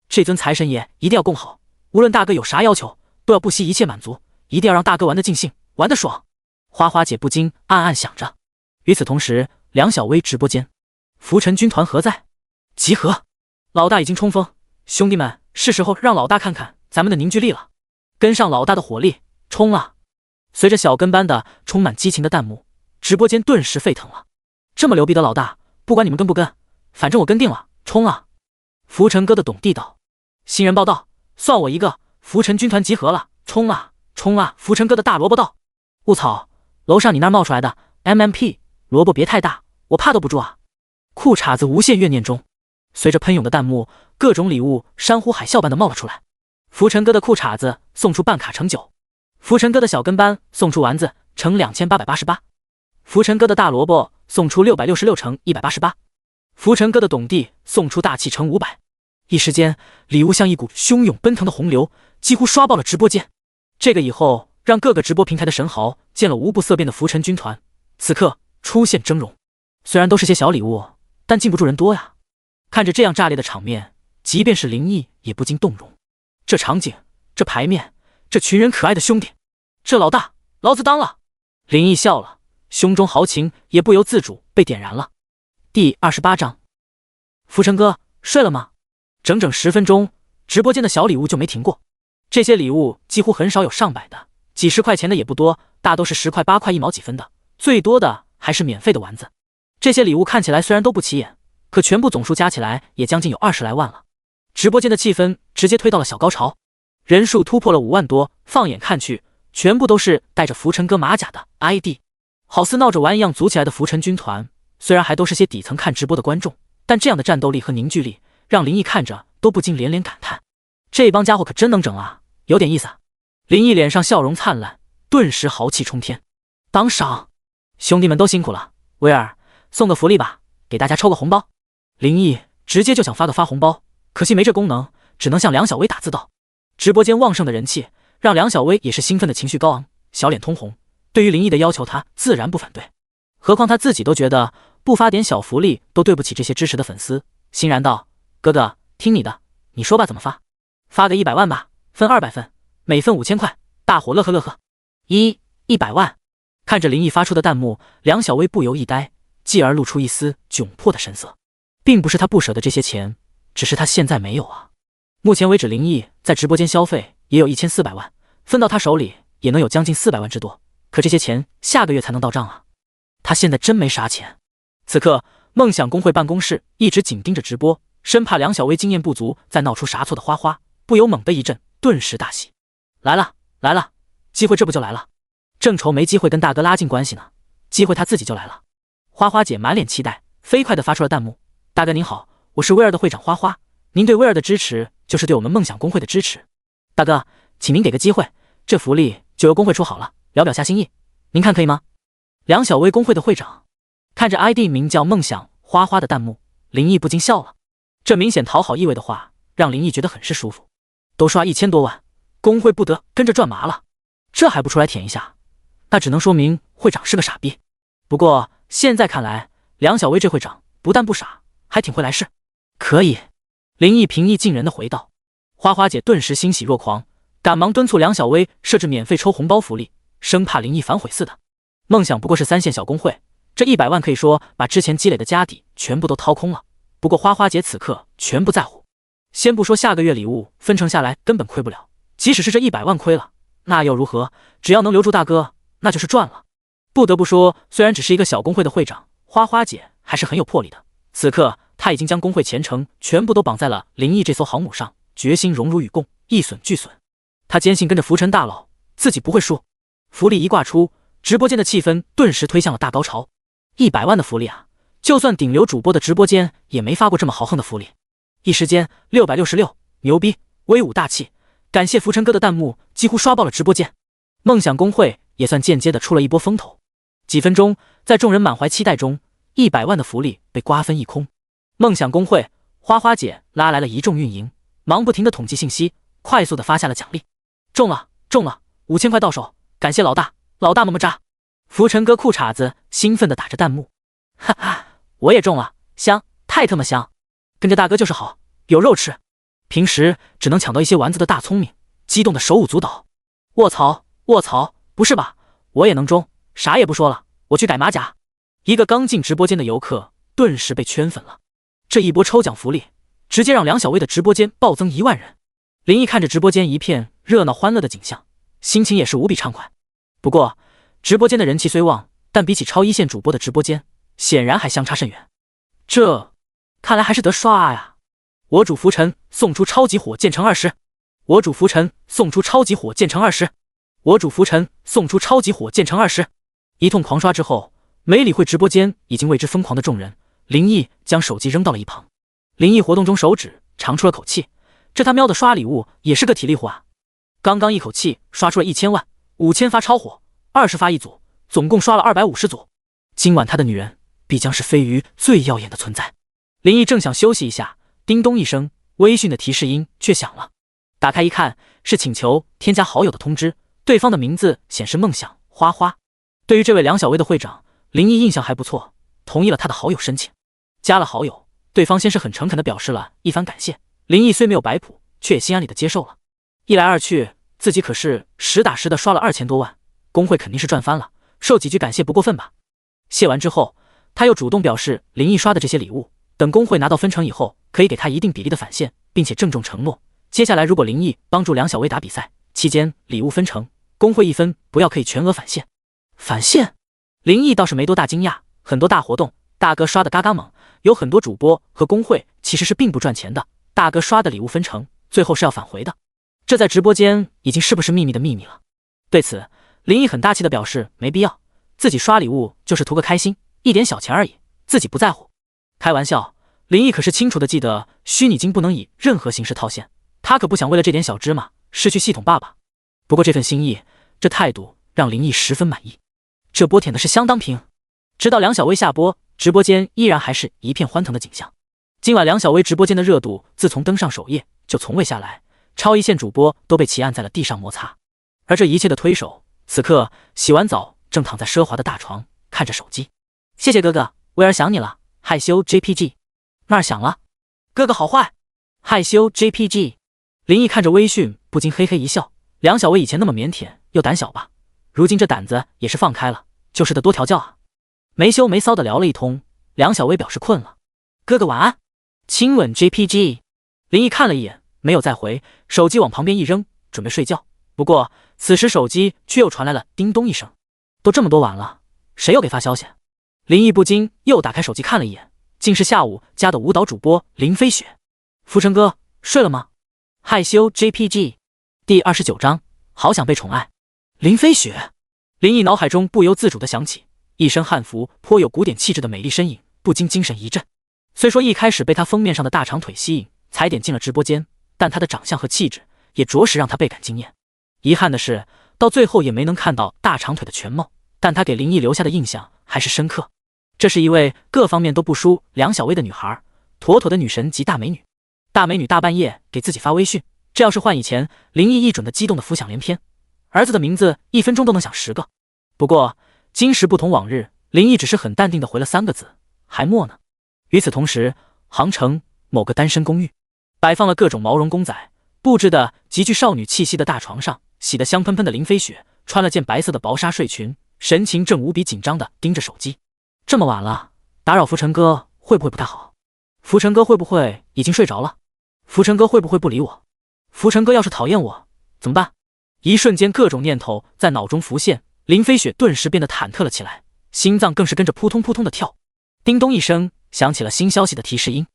A: 这尊财神爷一定要供好，无论大哥有啥要求都要不惜一切满足，一定要让大哥玩得尽兴，玩得爽。花花姐不禁暗暗想着。与此同时，梁小薇直播间，福辰军团何在？集合！老大已经冲锋，兄弟们，是时候让老大看看咱们的凝聚力了，跟上老大的火力，冲啊！随着小跟班的充满激情的弹幕，直播间顿时沸腾了。这么牛逼的老大，不管你们跟不跟，反正我跟定了，冲啊！福辰哥的董地道，新人报道，算我一个，福辰军团集合了，冲啊冲啊！福辰哥的大萝卜道，雾草，楼上你那儿冒出来的 MMP 萝卜别太大，我怕都不住啊！裤衩子无限怨念中，随着喷涌的弹幕，各种礼物山呼海啸般的冒了出来。福辰哥的裤衩子送出半卡乘9，福辰哥的小跟班送出丸子乘2888，福辰哥的大萝卜送出666乘188，福辰哥的董地送出大气乘500。一时间，礼物像一股汹涌奔腾的洪流，几乎刷爆了直播间。这个以后让各个直播平台的神豪见了无不色变的福辰军团，此刻出现峥嵘。虽然都是些小礼物，但禁不住人多呀。看着这样炸裂的场面，即便是林毅也不禁动容。这场景，这牌面，这群人可爱的兄弟，这老大，老子当了！林毅笑了，胸中豪情也不由自主被点燃了。第28章，福辰哥睡了吗？整整10分钟，直播间的小礼物就没停过。这些礼物几乎很少有上百的，几十块钱的也不多，大都是10块、8块、1毛几分的，最多的还是免费的丸子。这些礼物看起来虽然都不起眼，可全部总数加起来也将近有20来万了。直播间的气氛直接推到了小高潮，人数突破了5万多，放眼看去，全部都是带着福辰哥马甲的 ID， 好似闹着玩一样组起来的福辰军团。虽然还都是些底层看直播的观众，但这样的战斗力和凝聚力让林毅看着都不禁连连感叹，这帮家伙可真能整啊，有点意思啊。林毅脸上笑容灿烂，顿时豪气冲天。当赏，兄弟们都辛苦了，威尔送个福利吧，给大家抽个红包。林毅直接就想发红包，可惜没这功能，只能向梁小薇打字道。直播间旺盛的人气让梁小薇也是兴奋的情绪高昂，小脸通红。对于林毅的要求，他自然不反对，何况他自己都觉得不发点小福利都对不起这些支持的粉丝，欣然道：哥哥，听你的，你说吧，怎么发？发个100万吧，分200份，每份5000块，大伙乐呵乐呵。100万！看着林毅发出的弹幕，梁小薇不由一呆，继而露出一丝窘迫的神色。并不是他不舍得这些钱，只是他现在没有啊。目前为止，林毅在直播间消费也有1400万，分到他手里也能有将近400万之多，可这些钱下个月才能到账啊。他现在真没啥钱。此刻，梦想公会办公室一直紧盯着直播，生怕梁小薇经验不足再闹出啥错的花花，不由猛地一震，顿时大喜。来了来了，机会这不就来了，正愁没机会跟大哥拉近关系呢，机会他自己就来了。花花姐满脸期待，飞快地发出了弹幕：大哥您好，我是威尔的会长花花，您对威尔的支持就是对我们梦想公会的支持，大哥请您给个机会，这福利就由工会出好了，聊表下心意，您看可以吗？梁小薇工会的会长看着 ID 名叫梦想花花的弹幕，林毅不禁笑了。这明显讨好意味的话，让林毅觉得很是舒服。都刷1000多万，工会不得跟着赚麻了，这还不出来舔一下？那只能说明会长是个傻逼。不过现在看来，梁小薇这会长不但不傻，还挺会来事。可以，林毅平易近人的回道。花花姐顿时欣喜若狂，赶忙敦促梁小薇设置免费抽红包福利，生怕林毅反悔似的。梦想不过是3线小工会，这100万可以说把之前积累的家底全部都掏空了。不过花花姐此刻全不在乎，先不说下个月礼物分成下来根本亏不了，即使是这100万亏了，那又如何？只要能留住大哥，那就是赚了。不得不说，虽然只是一个小工会的会长，花花姐还是很有魄力的。此刻她已经将工会前程全部都绑在了林毅这艘航母上，决心荣辱与共，一损俱损。她坚信跟着浮尘大佬自己不会输。福利一挂出，直播间的气氛顿时推向了大高潮。100万的福利啊，就算顶流主播的直播间也没发过这么豪横的福利。一时间666，牛逼，威武大气，感谢浮尘哥的弹幕几乎刷爆了直播间。梦想工会也算间接的出了一波风头。几分钟，在众人满怀期待中，100万的福利被瓜分一空。梦想工会花花姐拉来了一众运营，忙不停的统计信息，快速的发下了奖励。中了，5000块到手，感谢老大么么哒。浮尘哥裤衩子兴奋的打着弹幕，哈哈，我也中了，香，太他妈香，跟着大哥就是好，有肉吃。平时只能抢到一些丸子的大聪明激动的手舞足蹈。卧槽，不是吧，我也能中，啥也不说了，我去改马甲。一个刚进直播间的游客顿时被圈粉了。这一波抽奖福利直接让梁小薇的直播间暴增1万人。林毅看着直播间一片热闹欢乐的景象，心情也是无比畅快。不过直播间的人气虽旺，但比起超一线主播的直播间，显然还相差甚远。这看来还是得刷呀！我主浮尘送出超级火箭乘20，我主浮尘送出超级火箭乘20，我主浮尘送出超级火箭乘20。一通狂刷之后，没理会直播间已经为之疯狂的众人，林毅将手机扔到了一旁。林毅活动中手指长出了口气，这他喵的刷礼物也是个体力活啊！刚刚一口气刷出了1000万，5000发超火，20发一组，总共刷了250组。今晚他的女人必将是飞鱼最耀眼的存在。林毅正想休息一下，叮咚一声，微讯的提示音却响了。打开一看，是请求添加好友的通知，对方的名字显示梦想花花。对于这位梁小薇的会长，林毅印象还不错，同意了他的好友申请。加了好友，对方先是很诚恳地表示了一番感谢，林毅虽没有摆谱，却也心安理得接受了。一来二去，自己可是实打实的刷了2000多万，工会肯定是赚翻了，受几句感谢不过分吧。谢完之后，他又主动表示林毅刷的这些礼物，等工会拿到分成以后，可以给他一定比例的返现，并且郑重承诺，接下来如果林毅帮助梁小薇打比赛期间礼物分成，工会1分不要可以全额返现。返现？林毅倒是没多大惊讶，很多大活动大哥刷的嘎嘎猛，有很多主播和工会其实是并不赚钱的，大哥刷的礼物分成最后是要返回的，这在直播间已经是不是秘密的秘密了。对此，林毅很大气的表示没必要，自己刷礼物就是图个开心，一点小钱而已，自己不在乎。开玩笑，林毅可是清楚的记得虚拟金不能以任何形式套现，他可不想为了这点小芝麻失去系统爸爸。不过这份心意，这态度让林毅十分满意。这波舔的是相当平。直到梁小薇下播，直播间依然还是一片欢腾的景象。今晚梁小薇直播间的热度自从登上首页就从未下来，超一线主播都被其按在了地上摩擦。而这一切的推手，此刻洗完澡正躺在奢华的大床看着手机。谢谢哥哥，威尔想你了，害羞 JPG。 那儿响了，哥哥好坏，害羞 JPG。 林毅看着微讯不禁嘿嘿一笑，梁小薇以前那么腼腆又胆小吧，如今这胆子也是放开了，就是得多调教啊。没羞没臊的聊了一通，梁小薇表示困了，哥哥晚安，亲吻 JPG。 林毅看了一眼没有再回，手机往旁边一扔，准备睡觉。不过此时手机却又传来了叮咚一声，都这么多晚了，谁又给发消息？林毅不禁又打开手机看了一眼，竟是下午加的舞蹈主播林飞雪。浮尘哥睡了吗？害羞 JPG。 第29章，好想被宠爱。林飞雪。林毅脑海中不由自主地想起一身汉服颇有古典气质的美丽身影，不禁精神一振。虽说一开始被她封面上的大长腿吸引，才点进了直播间，但她的长相和气质也着实让他倍感惊艳。遗憾的是，到最后也没能看到大长腿的全貌，但她给林毅留下的印象还是深刻。这是一位各方面都不输梁小薇的女孩，妥妥的女神级大美女。大美女大半夜给自己发微讯，这要是换以前，林毅一准的激动的浮想联翩，儿子的名字1分钟都能想10个。不过今时不同往日，林毅只是很淡定的回了3个字：还没呢。与此同时，杭城某个单身公寓摆放了各种毛绒公仔，布置的极具少女气息的大床上，洗得香喷喷的林飞雪穿了件白色的薄纱睡裙，神情正无比紧张的盯着手机。这么晚了，打扰浮尘哥会不会不太好？浮尘哥会不会已经睡着了？浮尘哥会不会不理我？浮尘哥要是讨厌我怎么办？一瞬间各种念头在脑中浮现，林飞雪顿时变得忐忑了起来，心脏更是跟着扑通扑通的跳。叮咚一声响起了新消息的提示音，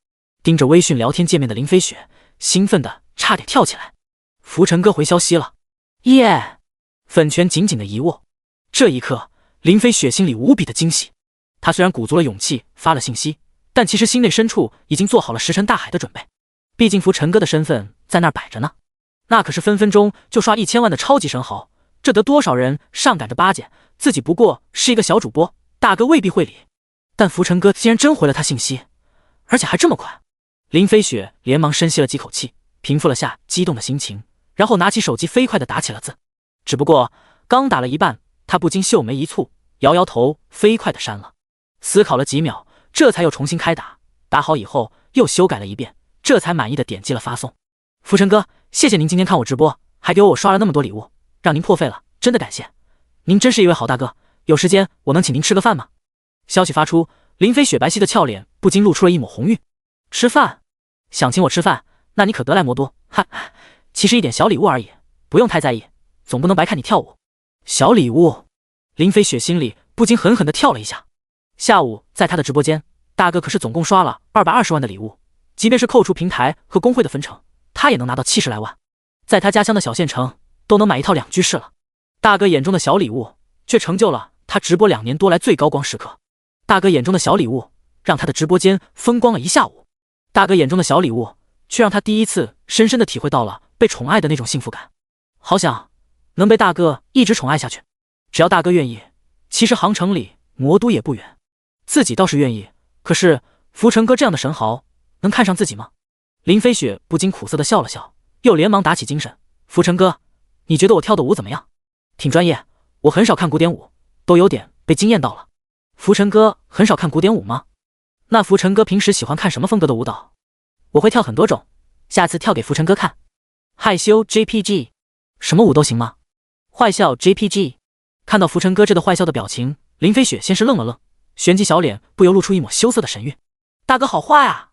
A: 盯着微讯聊天界面的林飞雪兴奋的差点跳起来。浮尘哥回消息了，耶！粉拳紧紧的一握。这一刻，林飞雪心里无比的惊喜。她虽然鼓足了勇气发了信息，但其实心内深处已经做好了石沉大海的准备。毕竟浮尘哥的身份在那儿摆着呢，那可是分分钟就刷1000万的超级神豪，这得多少人上赶着巴结，自己不过是一个小主播，大哥未必会理。但浮尘哥竟然真回了他信息，而且还这么快。林飞雪连忙深吸了几口气，平复了下激动的心情，然后拿起手机飞快地打起了字。只不过刚打了一半，他不禁秀眉一蹙，摇摇头，飞快地删了。思考了几秒，这才又重新开打。打好以后又修改了一遍，这才满意的点击了发送。浮尘哥，谢谢您今天看我直播，还给我刷了那么多礼物，让您破费了，真的感谢。您真是一位好大哥，有时间我能请您吃个饭吗？消息发出，林飞雪白皙的俏脸不禁露出了一抹红晕。吃饭？想请我吃饭，那你可得来莫多。哈，其实一点小礼物而已，不用太在意，总不能白看你跳舞。小礼物？林飞雪心里不禁狠狠地跳了一下。下午在他的直播间，大哥可是总共刷了220万的礼物，即便是扣除平台和工会的分成，他也能拿到70来万，在他家乡的小县城都能买一套2居室了。大哥眼中的小礼物，却成就了他直播2年多来最高光时刻。大哥眼中的小礼物，让他的直播间风光了一下午。大哥眼中的小礼物，却让他第一次深深地体会到了被宠爱的那种幸福感。好想能被大哥一直宠爱下去。只要大哥愿意，其实杭城里魔都也不远。自己倒是愿意，可是浮尘哥这样的神豪，能看上自己吗？林飞雪不禁苦涩地笑了笑，又连忙打起精神。浮尘哥，你觉得我跳的舞怎么样？挺专业，我很少看古典舞，都有点被惊艳到了。浮尘哥很少看古典舞吗？那浮尘哥平时喜欢看什么风格的舞蹈？我会跳很多种，下次跳给浮尘哥看。害羞 JPG， 什么舞都行吗？坏笑 JPG。 看到浮尘哥这的坏笑的表情，林飞雪先是愣了愣，旋即小脸不由露出一抹羞涩的神韵。大哥好坏啊，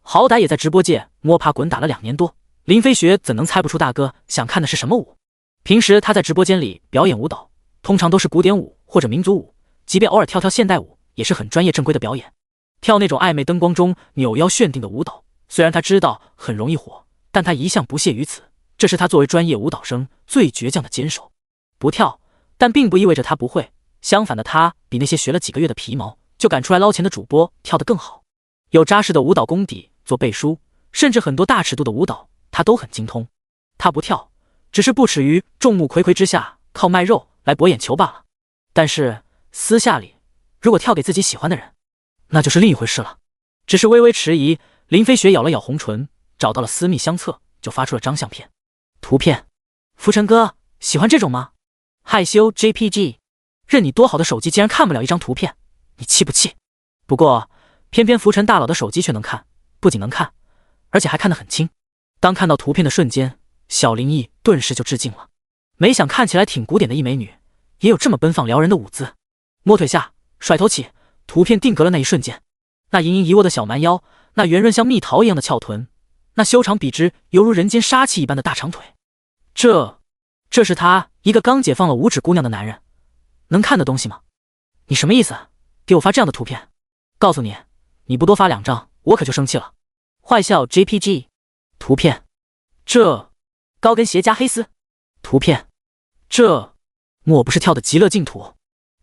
A: 好歹也在直播界摸爬滚打了2年多，林飞雪怎能猜不出大哥想看的是什么舞？平时他在直播间里表演舞蹈，通常都是古典舞或者民族舞，即便偶尔跳跳现代舞，也是很专业正规的表演。跳那种暧昧灯光中扭腰炫定的舞蹈，虽然他知道很容易火，但他一向不屑于此，这是他作为专业舞蹈生最倔强的坚守。不跳，但并不意味着他不会，相反的，他比那些学了几个月的皮毛就敢出来捞钱的主播跳得更好，有扎实的舞蹈功底做背书，甚至很多大尺度的舞蹈他都很精通。他不跳，只是不耻于众目睽睽之下靠卖肉来博眼球罢了。但是私下里，如果跳给自己喜欢的人，那就是另一回事了。只是微微迟疑，林飞雪咬了咬红唇，找到了私密相册，就发出了张相片。图片，浮尘哥喜欢这种吗？害羞 JPG， 任你多好的手机竟然看不了一张图片，你气不气？不过偏偏浮尘大佬的手机却能看，不仅能看，而且还看得很清。当看到图片的瞬间，小林毅顿时就致敬了。没想看起来挺古典的一美女，也有这么奔放撩人的舞姿。摸腿下，甩头起，图片定格了那一瞬间，那盈盈一握的小蛮腰，那圆润像蜜桃一样的翘臀，那修长笔直犹如人间杀气一般的大长腿，这是他一个刚解放了5指姑娘的男人能看的东西吗？你什么意思？给我发这样的图片？告诉你，你不多发2张，我可就生气了。坏笑 JPG， 图片，这高跟鞋加黑丝，图片，这莫不是跳的极乐净土？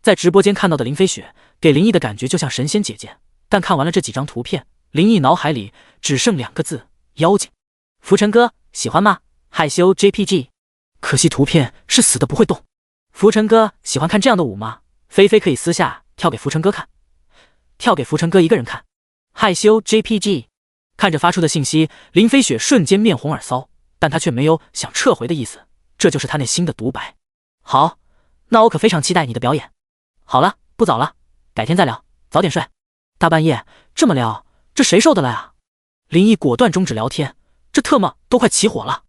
A: 在直播间看到的林飞雪给林毅的感觉就像神仙姐姐，但看完了这几张图片，林毅脑海里只剩2个字：妖精。浮尘哥喜欢吗？害羞 JPG， 可惜图片是死的不会动。浮尘哥喜欢看这样的舞吗？菲菲可以私下跳给浮尘哥看，跳给浮尘哥一个人看。害羞 JPG。 看着发出的信息，林飞雪瞬间面红耳骚，但她却没有想撤回的意思，这就是她内心的独白。好，那我可非常期待你的表演。好了，不早了，改天再聊，早点睡。大半夜这么聊，这谁受得了呀？林毅果断终止聊天，这特么都快起火了。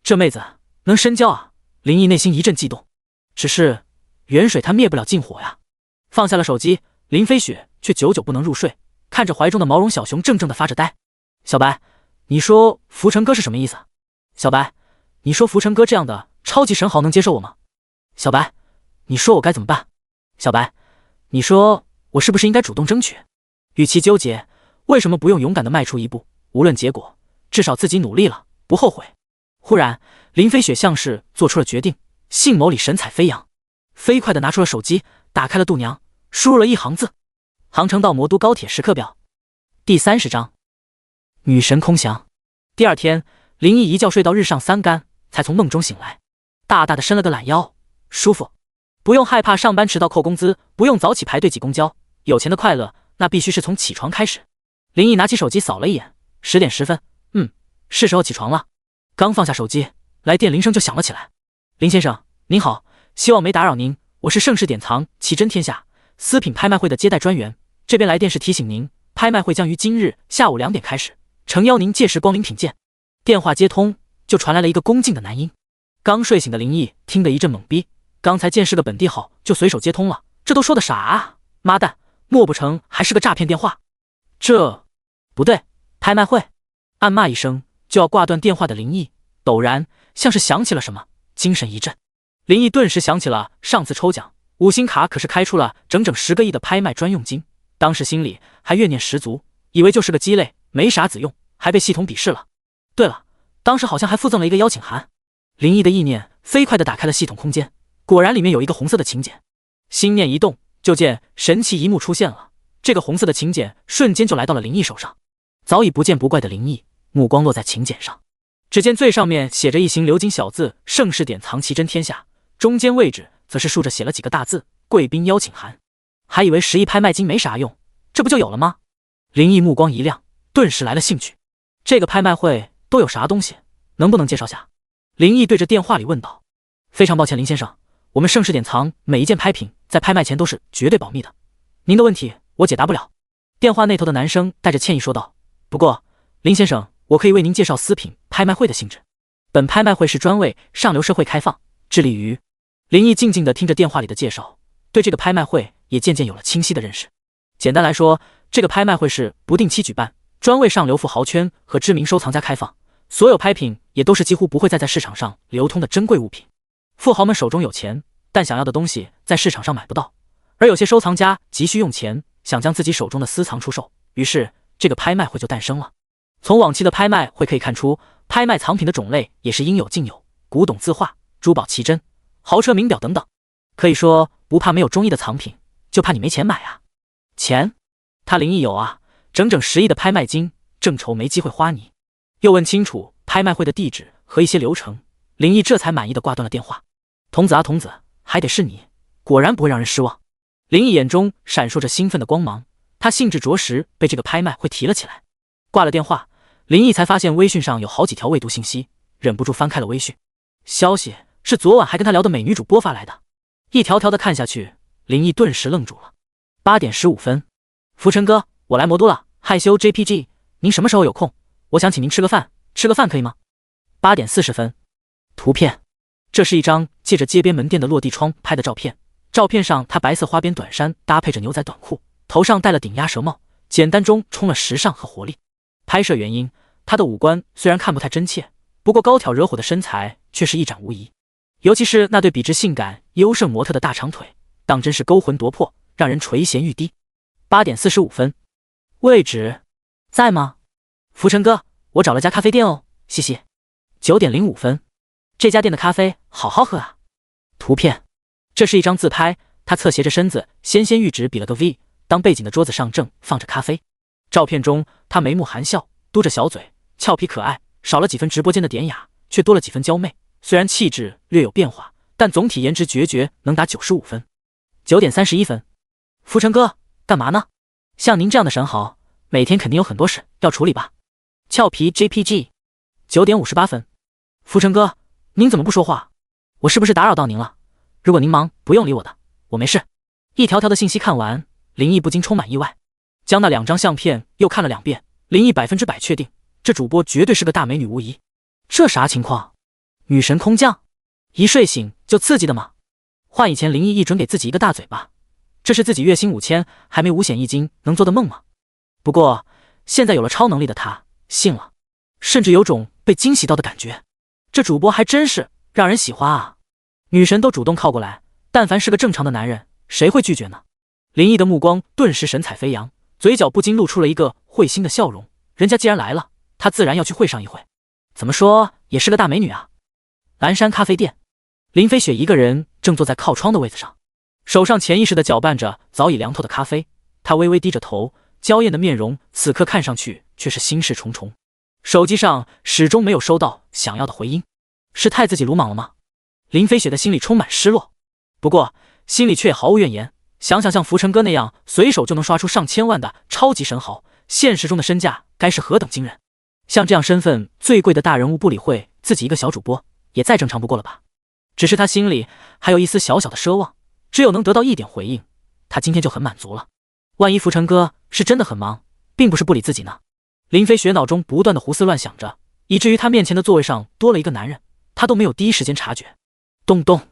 A: 这妹子能深交啊！林毅内心一阵悸动，只是远水它灭不了近火呀。放下了手机，林飞雪却久久不能入睡，看着怀中的毛绒小熊怔怔的发着呆。小白，你说浮尘哥是什么意思？小白，你说浮尘哥这样的超级神豪能接受我吗？小白，你说我该怎么办？小白，你说我是不是应该主动争取？与其纠结，为什么不用勇敢的迈出一步？无论结果，至少自己努力了，不后悔。忽然，林飞雪像是做出了决定，杏眸里神采飞扬，飞快的拿出了手机，打开了度娘，输入了一行字：航程到魔都高铁时刻表。第30章，女神空降。第二天，林毅一觉睡到日上三竿，才从梦中醒来，大大的伸了个懒腰，舒服，不用害怕上班迟到扣工资，不用早起排队挤公交，有钱的快乐那必须是从起床开始。林毅拿起手机扫了一眼，10点10分，是时候起床了。刚放下手机，来电铃声就响了起来。林先生您好，希望没打扰您，我是盛世典藏奇珍天下私品拍卖会的接待专员，这边来电是提醒您，拍卖会将于今日下午2点开始，诚邀您届时光临品鉴。电话接通，就传来了一个恭敬的男音。刚睡醒的林毅听得一阵懵逼，刚才见是个本地号，就随手接通了，这都说的啥啊？妈蛋，莫不成还是个诈骗电话？这不对，拍卖会！暗骂一声就要挂断电话的林毅，陡然像是想起了什么，精神一振。林毅顿时想起了上次抽奖，5星卡可是开出了整整10个亿的拍卖专用金，当时心里还怨念十足，以为就是个鸡肋，没啥子用，还被系统鄙视了。对了，当时好像还附赠了一个邀请函。林毅的意念飞快地打开了系统空间，果然里面有一个红色的请柬。心念一动，就见神奇一幕出现了，这个红色的请柬瞬间就来到了林毅手上。早已不见不怪的林毅目光落在请柬上，只见最上面写着一行鎏金小字，盛世典藏奇珍天下，中间位置则是竖着写了几个大字，贵宾邀请函。还以为10亿拍卖金没啥用，这不就有了吗？林毅目光一亮，顿时来了兴趣。这个拍卖会都有啥东西，能不能介绍下？林毅对着电话里问道。非常抱歉林先生，我们盛世典藏每一件拍品在拍卖前都是绝对保密的，您的问题我解答不了。电话那头的男生带着歉意说道。不过林先生，我可以为您介绍私品拍卖会的性质。本拍卖会是专为上流社会开放，致力于……林毅静静地听着电话里的介绍，对这个拍卖会也渐渐有了清晰的认识。简单来说，这个拍卖会是不定期举办，专为上流富豪圈和知名收藏家开放，所有拍品也都是几乎不会再在市场上流通的珍贵物品。富豪们手中有钱，但想要的东西在市场上买不到，而有些收藏家急需用钱，想将自己手中的私藏出售，于是这个拍卖会就诞生了。从往期的拍卖会可以看出，拍卖藏品的种类也是应有尽有，古董字画、珠宝奇珍、豪车名表等等，可以说不怕没有中意的藏品，就怕你没钱买啊。钱他林毅有啊，整整10亿的拍卖金，正愁没机会花你。又问清楚拍卖会的地址和一些流程，林毅这才满意的挂断了电话。童子啊童子，还得是你，果然不会让人失望。林毅眼中闪烁着兴奋的光芒，他兴致着实被这个拍卖会提了起来。挂了电话，林毅才发现微讯上有好几条未读信息，忍不住翻开了微讯。消息是昨晚还跟他聊的美女主播发来的，一条条的看下去，林毅顿时愣住了。8点15分，浮尘哥，我来魔都了，害羞 JPG， 您什么时候有空？我想请您吃个饭可以吗？8点40分，图片，这是一张借着街边门店的落地窗拍的照片，照片上他白色花边短衫搭配着牛仔短裤，头上戴了顶鸭舌帽，简单中充了时尚和活力。拍摄原因，他的五官虽然看不太真切，不过高挑惹火的身材却是一展无遗，尤其是那对笔直性感优胜模特的大长腿，当真是勾魂夺魄，让人垂涎欲滴。8点45分，位置在吗？浮尘哥，我找了家咖啡店哦，嘻嘻。9点05分，这家店的咖啡好好喝啊。图片，这是一张自拍，他侧斜着身子，纤纤玉指比了个 V， 当背景的桌子上正放着咖啡。照片中他眉目含笑，嘟着小嘴，俏皮可爱，少了几分直播间的典雅，却多了几分娇媚。虽然气质略有变化，但总体颜值决绝能打95分。9点31分，浮尘哥，干嘛呢？像您这样的神豪，每天肯定有很多事要处理吧？俏皮 JPG。9点58分，浮尘哥，您怎么不说话？我是不是打扰到您了？如果您忙，不用理我的，我没事。一条条的信息看完，林毅不禁充满意外，将那2张相片又看了2遍，林毅100%确定，这主播绝对是个大美女无疑。这啥情况？女神空降？一睡醒就刺激的吗？换以前林毅一准给自己一个大嘴巴，这是自己月薪5000还没5险1金能做的梦吗？不过现在有了超能力的他信了，甚至有种被惊喜到的感觉。这主播还真是让人喜欢啊！女神都主动靠过来，但凡是个正常的男人，谁会拒绝呢？林毅的目光顿时神采飞扬，嘴角不禁露出了一个会心的笑容。人家既然来了，他自然要去会上一会。怎么说也是个大美女啊！蓝山咖啡店，林飞雪一个人正坐在靠窗的位子上，手上潜意识地搅拌着早已凉透的咖啡。她微微低着头，娇艳的面容此刻看上去却是心事重重。手机上始终没有收到想要的回音，是太自己鲁莽了吗？林飞雪的心里充满失落，不过心里却毫无怨言。想想像浮尘哥那样随手就能刷出上千万的超级神豪，现实中的身价该是何等惊人。像这样身份最贵的大人物不理会自己一个小主播，也再正常不过了吧。只是他心里还有一丝小小的奢望，只有能得到一点回应，他今天就很满足了。万一浮尘哥是真的很忙，并不是不理自己呢？林飞雪脑中不断的胡思乱想着，以至于他面前的座位上多了一个男人，他都没有第一时间察觉。咚咚，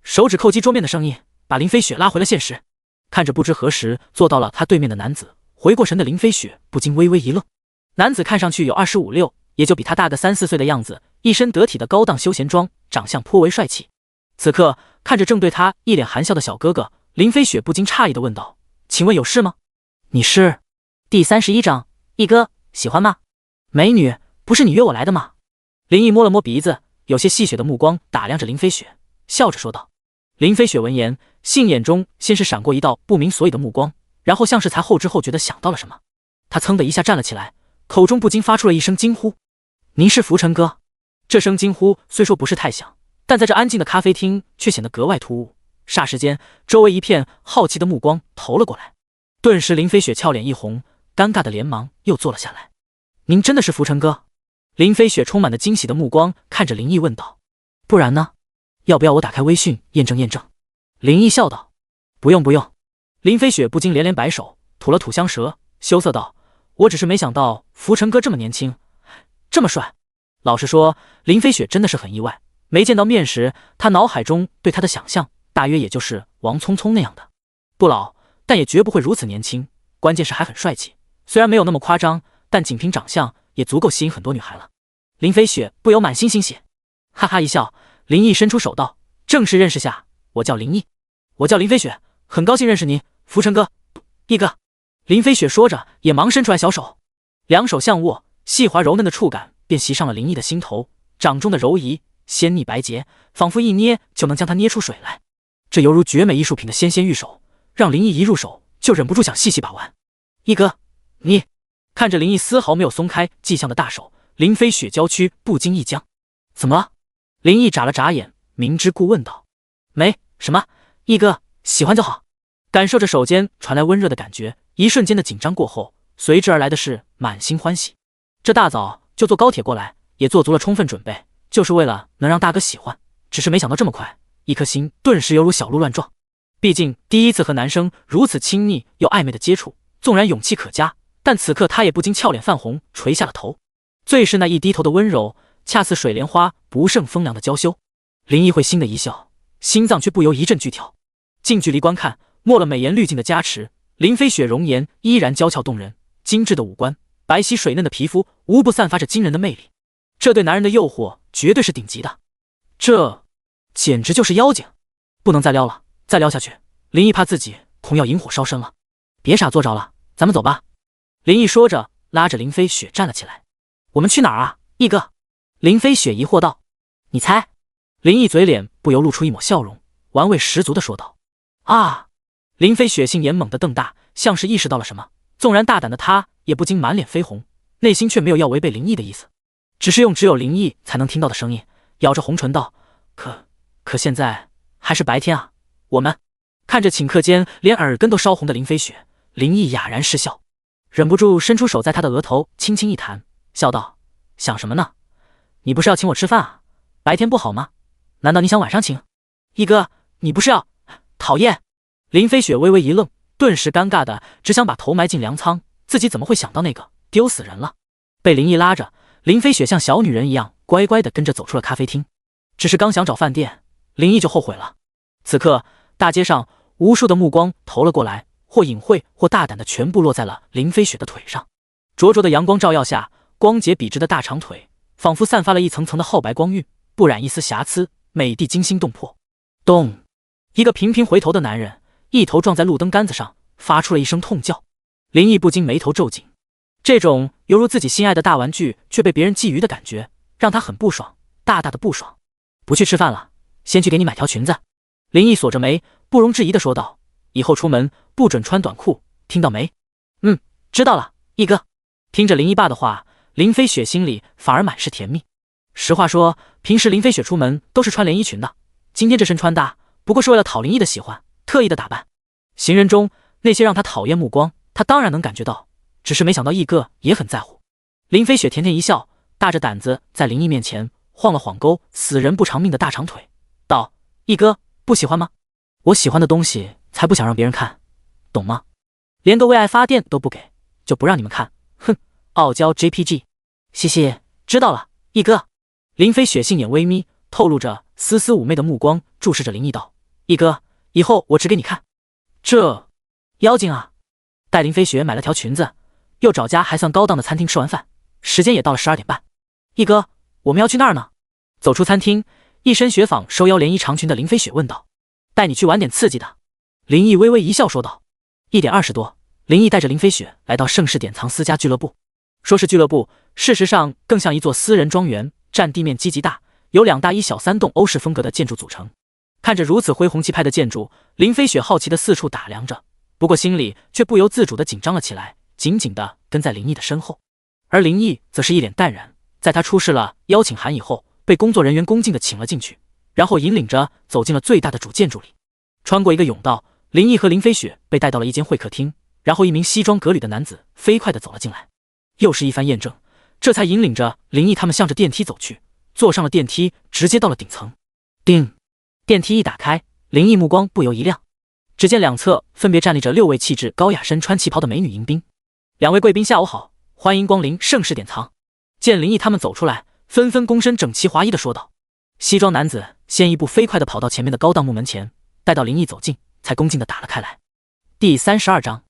A: 手指扣击桌面的声音把林飞雪拉回了现实。看着不知何时坐到了他对面的男子，回过神的林飞雪不禁微微一愣。男子看上去有25、26，也就比他大个3、4岁的样子，一身得体的高档休闲装，长相颇为帅气。此刻看着正对他一脸含笑的小哥哥，林飞雪不禁诧异地问道：请问有事吗？你是？第31章，毅哥喜欢吗？美女，不是你约我来的吗？林毅摸了摸鼻子，有些戏谑的目光打量着林飞雪，笑着说道。林飞雪闻言，杏眼中先是闪过一道不明所以的目光，然后像是才后知后觉地想到了什么，他噌的一下站了起来，口中不禁发出了一声惊呼：您是浮尘哥？这声惊呼虽说不是太响，但在这安静的咖啡厅却显得格外突兀。霎时间，周围一片好奇的目光投了过来，顿时林飞雪俏脸一红，尴尬的连忙又坐了下来。您真的是浮尘哥？林飞雪充满了惊喜的目光看着林毅问道。不然呢？要不要我打开微信验证验证？林毅笑道。不用不用。林飞雪不禁连连摆手，吐了吐香舌，羞涩道：我只是没想到浮尘哥这么年轻，这么帅。老实说，林飞雪真的是很意外，没见到面时，她脑海中对他的想象大约也就是王聪聪那样的，不老，但也绝不会如此年轻，关键是还很帅气。虽然没有那么夸张，但仅凭长相也足够吸引很多女孩了。林飞雪不由满心欣喜，哈哈一笑。林毅伸出手道：正式认识下，我叫林毅。我叫林飞雪，很高兴认识您，浮尘哥，毅哥。林飞雪说着也忙伸出来小手，两手相握，细滑柔嫩的触感便袭上了林毅的心头，掌中的柔仪鲜腻白洁，仿佛一捏就能将它捏出水来。这犹如绝美艺术品的纤纤玉手，让林毅一入手就忍不住想细细把玩。毅哥，你……看着林毅丝毫没有松开迹象的大手，林飞雪娇躯不禁一僵。怎么了？林毅眨了眨眼，明知故问道。没什么，毅哥喜欢就好。感受着手间传来温热的感觉，一瞬间的紧张过后，随之而来的是满心欢喜。这大早就坐高铁过来，也做足了充分准备，就是为了能让大哥喜欢，只是没想到这么快，一颗心顿时犹如小鹿乱撞。毕竟第一次和男生如此亲昵又暧昧的接触，纵然勇气可嘉，但此刻他也不禁俏脸泛红，垂下了头。最是那一低头的温柔，恰似水莲花不胜风凉的娇羞。林毅会心的一笑，心脏却不由一阵剧跳。近距离观看，没了美颜滤镜的加持，林飞雪容颜依然娇俏动人，精致的五官，白皙水嫩的皮肤，无不散发着惊人的魅力。这对男人的诱惑绝对是顶级的，这简直就是妖精。不能再撩了，再撩下去，林毅怕自己恐要引火烧身了。别傻坐着了，咱们走吧。林毅说着，拉着林飞雪站了起来。我们去哪儿啊，毅哥？林飞雪疑惑道。你猜？林毅嘴脸不由露出一抹笑容，玩味十足地说道。啊！林飞雪杏眼猛地瞪大，像是意识到了什么，纵然大胆的他也不禁满脸绯红，内心却没有要违背林毅的意思，只是用只有林毅才能听到的声音，咬着红唇道：可现在还是白天啊？我们看着顷刻间连耳根都烧红的林飞雪，林毅哑然失笑，忍不住伸出手在他的额头轻轻一弹，笑道：想什么呢？你不是要请我吃饭啊？白天不好吗？难道你想晚上请？毅哥，你不是要……讨厌！林飞雪微微一愣，顿时尴尬的只想把头埋进粮仓，自己怎么会想到那个，丢死人了。被林毅拉着，林飞雪像小女人一样乖乖的跟着走出了咖啡厅。只是刚想找饭店，林毅就后悔了。此刻大街上无数的目光投了过来，或隐晦或大胆的全部落在了林飞雪的腿上。灼灼的阳光照耀下，光洁笔直的大长腿仿佛散发了一层层的皓白光晕，不染一丝瑕疵，美的惊心动魄。咚！一个频频回头的男人一头撞在路灯杆子上，发出了一声痛叫。林毅不禁眉头皱紧，这种犹如自己心爱的大玩具却被别人觊觎的感觉让他很不爽，大大的不爽。不去吃饭了，先去给你买条裙子。林毅锁着眉，不容置疑的说道：以后出门不准穿短裤，听到没？知道了，毅哥。听着林毅爸的话，林飞雪心里反而满是甜蜜。实话说，平时林飞雪出门都是穿连衣裙的，今天这身穿搭不过是为了讨林毅的喜欢，特意的打扮。行人中那些让他讨厌目光，他当然能感觉到，只是没想到毅哥也很在乎。林飞雪甜甜一笑，大着胆子在林毅面前晃了晃勾死人不偿命的大长腿，道：毅哥，不喜欢吗？我喜欢的东西才不想让别人看，懂吗？连个为爱发电都不给，就不让你们看，哼，傲娇 JPG。嘻嘻，知道了，毅哥。林飞雪杏眼微眯，透露着丝丝妩媚的目光注视着林毅道：毅哥，以后我只给你看。这妖精啊！带林飞雪买了条裙子，又找家还算高档的餐厅吃完饭，时间也到了12点半。毅哥，我们要去那儿呢。走出餐厅，一身雪纺收腰连衣长裙的林飞雪问道：带你去玩点刺激的。林毅微微一笑说道。1点20多，林毅带着林飞雪来到盛世典藏私家俱乐部。说是俱乐部，事实上更像一座私人庄园，占地面积极大，由2大1小3栋欧式风格的建筑组成。看着如此恢宏气派的建筑，林飞雪好奇的四处打量着，不过心里却不由自主的紧张了起来，紧紧的跟在林毅的身后。而林毅则是一脸淡然，在他出示了邀请函以后，被工作人员恭敬的请了进去，然后引领着走进了最大的主建筑里。穿过一个甬道，林毅和林飞雪被带到了一间会客厅，然后一名西装革履的男子飞快的走了进来。又是一番验证，这才引领着林毅他们向着电梯走去，坐上了电梯，直接到了顶层。叮！电梯一打开，林毅目光不由一亮，只见两侧分别站立着6位气质高雅、身穿旗袍的美女迎宾。2位贵宾下午好，欢迎光临盛世典藏。见林毅他们走出来，纷纷躬身整齐划一的说道。西装男子先一步飞快的跑到前面的高档木门前，待到林毅走近，才恭敬的打了开来。第32章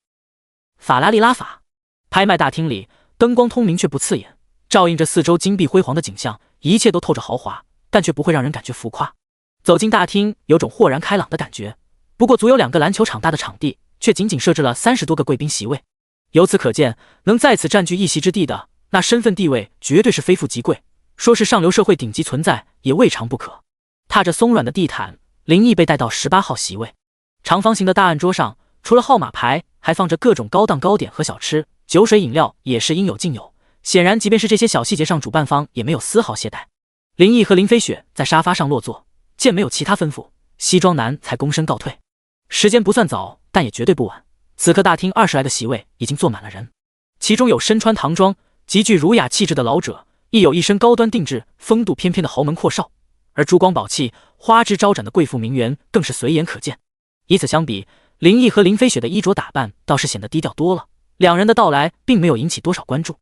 A: 法拉利拉法。拍卖大厅里灯光通明却不刺眼，照映着四周金碧辉煌的景象，一切都透着豪华，但却不会让人感觉浮夸。走进大厅，有种豁然开朗的感觉。不过足有2个篮球场大的场地，却仅仅设置了30多个贵宾席位。由此可见，能在此占据一席之地的，那身份地位绝对是非富即贵，说是上流社会顶级存在也未尝不可。踏着松软的地毯，林毅被带到18号席位。长方形的大案桌上，除了号码牌，还放着各种高档糕点和小吃，酒水饮料也是应有尽有。显然，即便是这些小细节上，主办方也没有丝毫懈怠。林毅和林飞雪在沙发上落座，见没有其他吩咐，西装男才躬身告退。时间不算早，但也绝对不晚。此刻大厅20来个席位已经坐满了人，其中有身穿唐装、极具儒雅气质的老者，亦有一身高端定制、风度翩翩的豪门阔少，而珠光宝气、花枝招展的贵妇名媛更是随眼可见。以此相比，林毅和林飞雪的衣着打扮倒是显得低调多了。2人的到来并没有引起多少关注，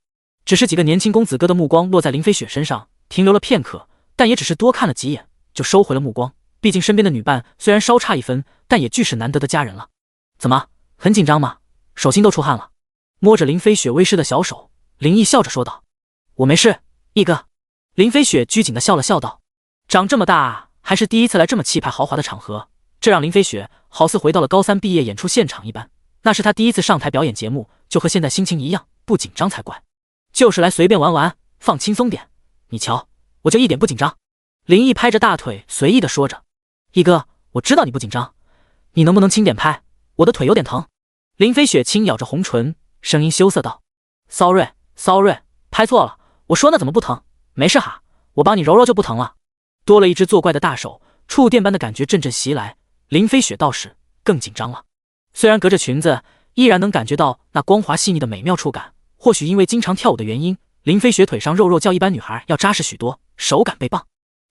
A: 只是几个年轻公子哥的目光落在林飞雪身上，停留了片刻，但也只是多看了几眼，就收回了目光。毕竟身边的女伴虽然稍差一分，但也俱是难得的佳人了。怎么，很紧张吗？手心都出汗了。摸着林飞雪微湿的小手，林毅笑着说道：我没事，毅哥。林飞雪拘谨的笑了笑道：长这么大还是第一次来这么气派豪华的场合，这让林飞雪好似回到了高3毕业演出现场一般。那是他第一次上台表演节目，就和现在心情一样，不紧张才怪。就是来随便玩玩，放轻松点。你瞧，我就一点不紧张。林毅拍着大腿随意的说着。毅哥，我知道你不紧张，你能不能轻点拍？我的腿有点疼。林飞雪轻咬着红唇，声音羞涩道： Sorry， 拍错了，我说那怎么不疼？没事哈，我帮你揉揉就不疼了。多了一只作怪的大手，触电般的感觉阵阵袭来，林飞雪倒是更紧张了。虽然隔着裙子，依然能感觉到那光滑细腻的美妙触感。或许因为经常跳舞的原因，林飞雪腿上肉肉较一般女孩要扎实许多，手感倍棒。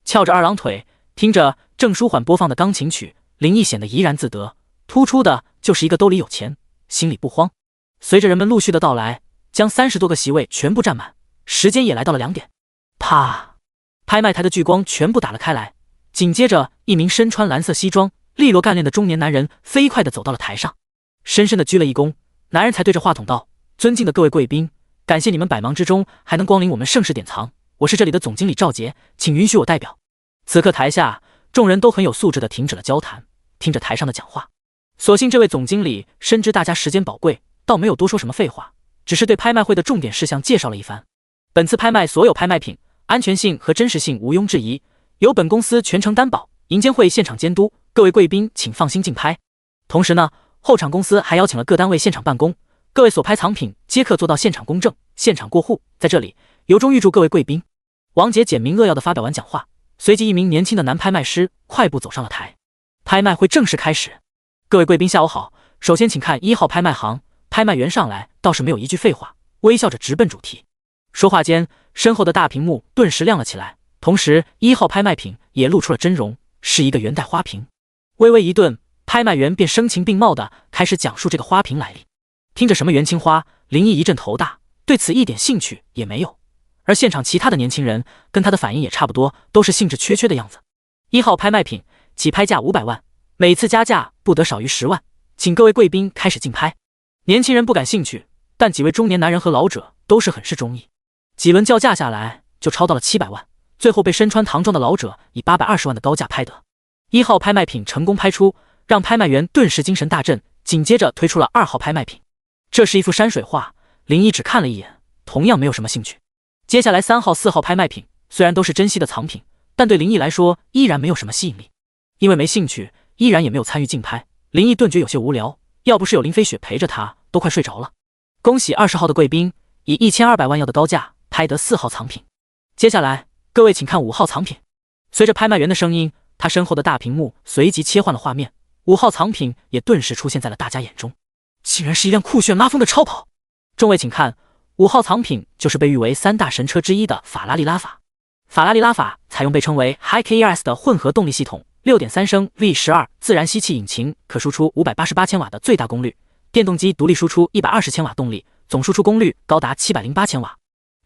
A: 翘着二郎腿，听着正舒缓播放的钢琴曲，林毅显得怡然自得。突出的就是一个兜里有钱，心里不慌。随着人们陆续的到来，将30多个席位全部占满，时间也来到了2点。啪！拍卖台的聚光全部打了开来，紧接着一名身穿蓝色西装、利落干练的中年男人飞快地走到了台上，深深地鞠了一躬。男人才对着话筒道：“尊敬的各位贵宾，感谢你们百忙之中还能光临我们盛世典藏，我是这里的总经理赵杰，请允许我代表。”此刻台下众人都很有素质地停止了交谈，听着台上的讲话。所幸这位总经理深知大家时间宝贵，倒没有多说什么废话，只是对拍卖会的重点事项介绍了一番。本次拍卖所有拍卖品安全性和真实性毋庸置疑，由本公司全程担保，银监会现场监督，各位贵宾请放心竞拍。同时呢，后场公司还邀请了各单位现场办公，各位所拍藏品皆可做到现场公证、现场过户。在这里，由衷预祝各位贵宾。王杰简明扼要地发表完讲话，随即一名年轻的男拍卖师快步走上了台。拍卖会正式开始。各位贵宾下午好，首先请看1号拍卖行。拍卖员上来倒是没有一句废话，微笑着直奔主题。说话间，身后的大屏幕顿时亮了起来，同时1号拍卖品也露出了真容，是一个圆带花瓶。微微一顿，拍卖员便声情并茂地开始讲述这个花瓶来历。听着什么元青花，林毅一阵头大，对此一点兴趣也没有。而现场其他的年轻人跟他的反应也差不多，都是兴致缺缺的样子。1号拍卖品起拍价500万，每次加价不得少于10万，请各位贵宾开始竞拍。年轻人不感兴趣，但几位中年男人和老者都是很是中意。几轮叫价下来，就超到了700万，最后被身穿唐装的老者以820万的高价拍得。1号拍卖品成功拍出，让拍卖员顿时精神大振，紧接着推出了2号拍卖品。这是一幅山水画，林毅只看了一眼，同样没有什么兴趣。接下来3号、4号拍卖品虽然都是珍稀的藏品，但对林毅来说依然没有什么吸引力。因为没兴趣，依然也没有参与竞拍，林毅顿觉有些无聊，要不是有林飞雪陪着他，都快睡着了。恭喜20号的贵宾以1200万要的高价拍得4号藏品。接下来各位请看5号藏品。随着拍卖员的声音，他身后的大屏幕随即切换了画面，5号藏品也顿时出现在了大家眼中，竟然是一辆酷炫拉风的超跑。众位请看，5号藏品就是被誉为3大神车之一的法拉利拉法。法拉利拉法采用被称为 HiK-ERS 的混合动力系统，6.3升 V12 自然吸气引擎，可输出588千瓦的最大功率，电动机独立输出120千瓦动力，总输出功率高达708千瓦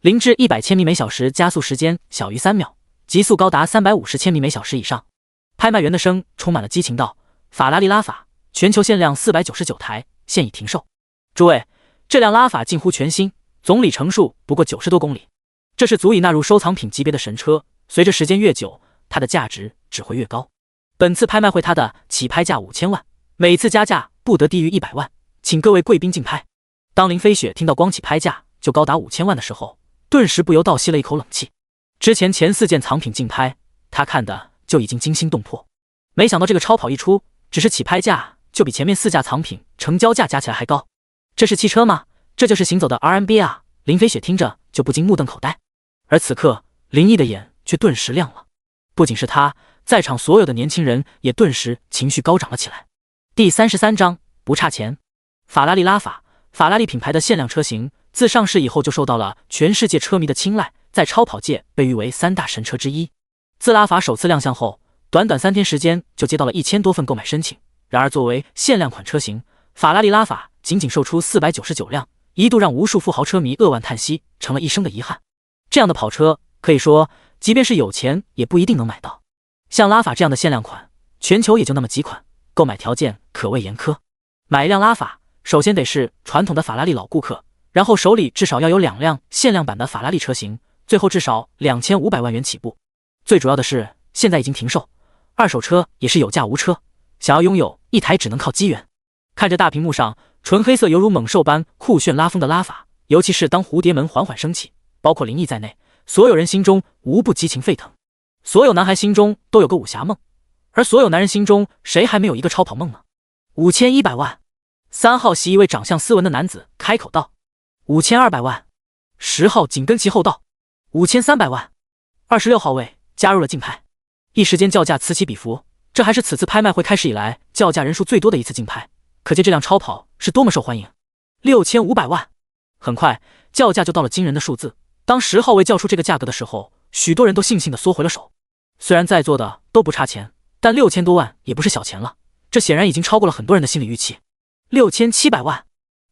A: ，0至100千米每小时加速时间小于3秒，极速高达350千米每小时以上。拍卖员的声充满了激情道：“法拉利拉法全球限量499台，现已停售。诸位，这辆拉法近乎全新，总里程数不过90多公里，这是足以纳入收藏品级别的神车。随着时间越久，它的价值只会越高。本次拍卖会它的起拍价5000万，每次加价不得低于100万，请各位贵宾竞拍。”当林飞雪听到光起拍价就高达5000万的时候，顿时不由倒吸了一口冷气。之前前4件藏品竞拍，他看的就已经惊心动魄，没想到这个超跑一出，只是起拍价就比前面4架藏品成交价加起来还高。这是汽车吗？这就是行走的 RMB 啊！林飞雪听着就不禁目瞪口呆。而此刻林毅的眼却顿时亮了，不仅是他，在场所有的年轻人也顿时情绪高涨了起来。第33章不差钱。法拉利拉法，法拉利品牌的限量车型，自上市以后就受到了全世界车迷的青睐，在超跑界被誉为3大神车之一。自拉法首次亮相后，短短3天时间就接到了1000多份购买申请。然而作为限量款车型，法拉利拉法仅仅售出499辆，一度让无数富豪车迷扼腕叹息，成了一生的遗憾。这样的跑车可以说即便是有钱也不一定能买到，像拉法这样的限量款全球也就那么几款，购买条件可谓严苛。买一辆拉法首先得是传统的法拉利老顾客，然后手里至少要有2辆限量版的法拉利车型，最后至少2500万元起步。最主要的是现在已经停售，二手车也是有价无车，想要拥有一台只能靠机缘。看着大屏幕上纯黑色犹如猛兽般酷炫拉风的拉法，尤其是当蝴蝶门缓缓升起，包括林毅在内，所有人心中无不激情沸腾。所有男孩心中都有个武侠梦，而所有男人心中谁还没有一个超跑梦呢？5100万。3号席一位长相斯文的男子开口道：5200万。10号紧跟其后道：5300万。26号位加入了竞拍。一时间叫价此起彼伏，这还是此次拍卖会开始以来叫价人数最多的一次竞拍，可见这辆超跑是多么受欢迎。6500万，很快叫价就到了惊人的数字。当10号位叫出这个价格的时候，许多人都悻悻地缩回了手。虽然在座的都不差钱，但6000多万也不是小钱了，这显然已经超过了很多人的心理预期。6700万。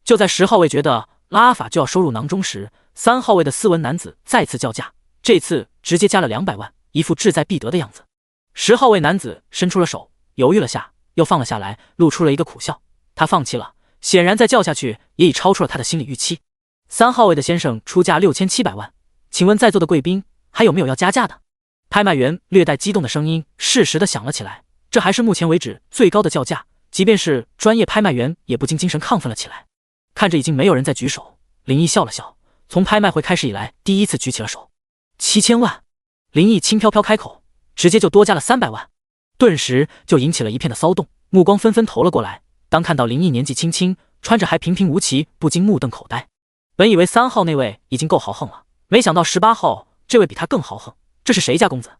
A: 就在10号位觉得拉阿法就要收入囊中时，3号位的斯文男子再次叫价，这次直接加了200万，一副志在必得的样子。10号位男子伸出了手，犹豫了下，又放了下来，露出了一个苦笑。他放弃了，显然再叫下去也已超出了他的心理预期。3号位的先生出价6700万，请问在座的贵宾还有没有要加价的？拍卖员略带激动的声音适时地响了起来，这还是目前为止最高的叫价，即便是专业拍卖员也不禁精神亢奋了起来。看着已经没有人再举手，林毅笑了笑，从拍卖会开始以来第一次举起了手。7000万。林毅轻飘飘开口，直接就多加了300万，顿时就引起了一片的骚动，目光纷纷投了过来。当看到林毅年纪轻轻，穿着还平平无奇，不禁目瞪口呆。本以为3号那位已经够豪横了，没想到18号这位比他更豪横，这是谁家公子？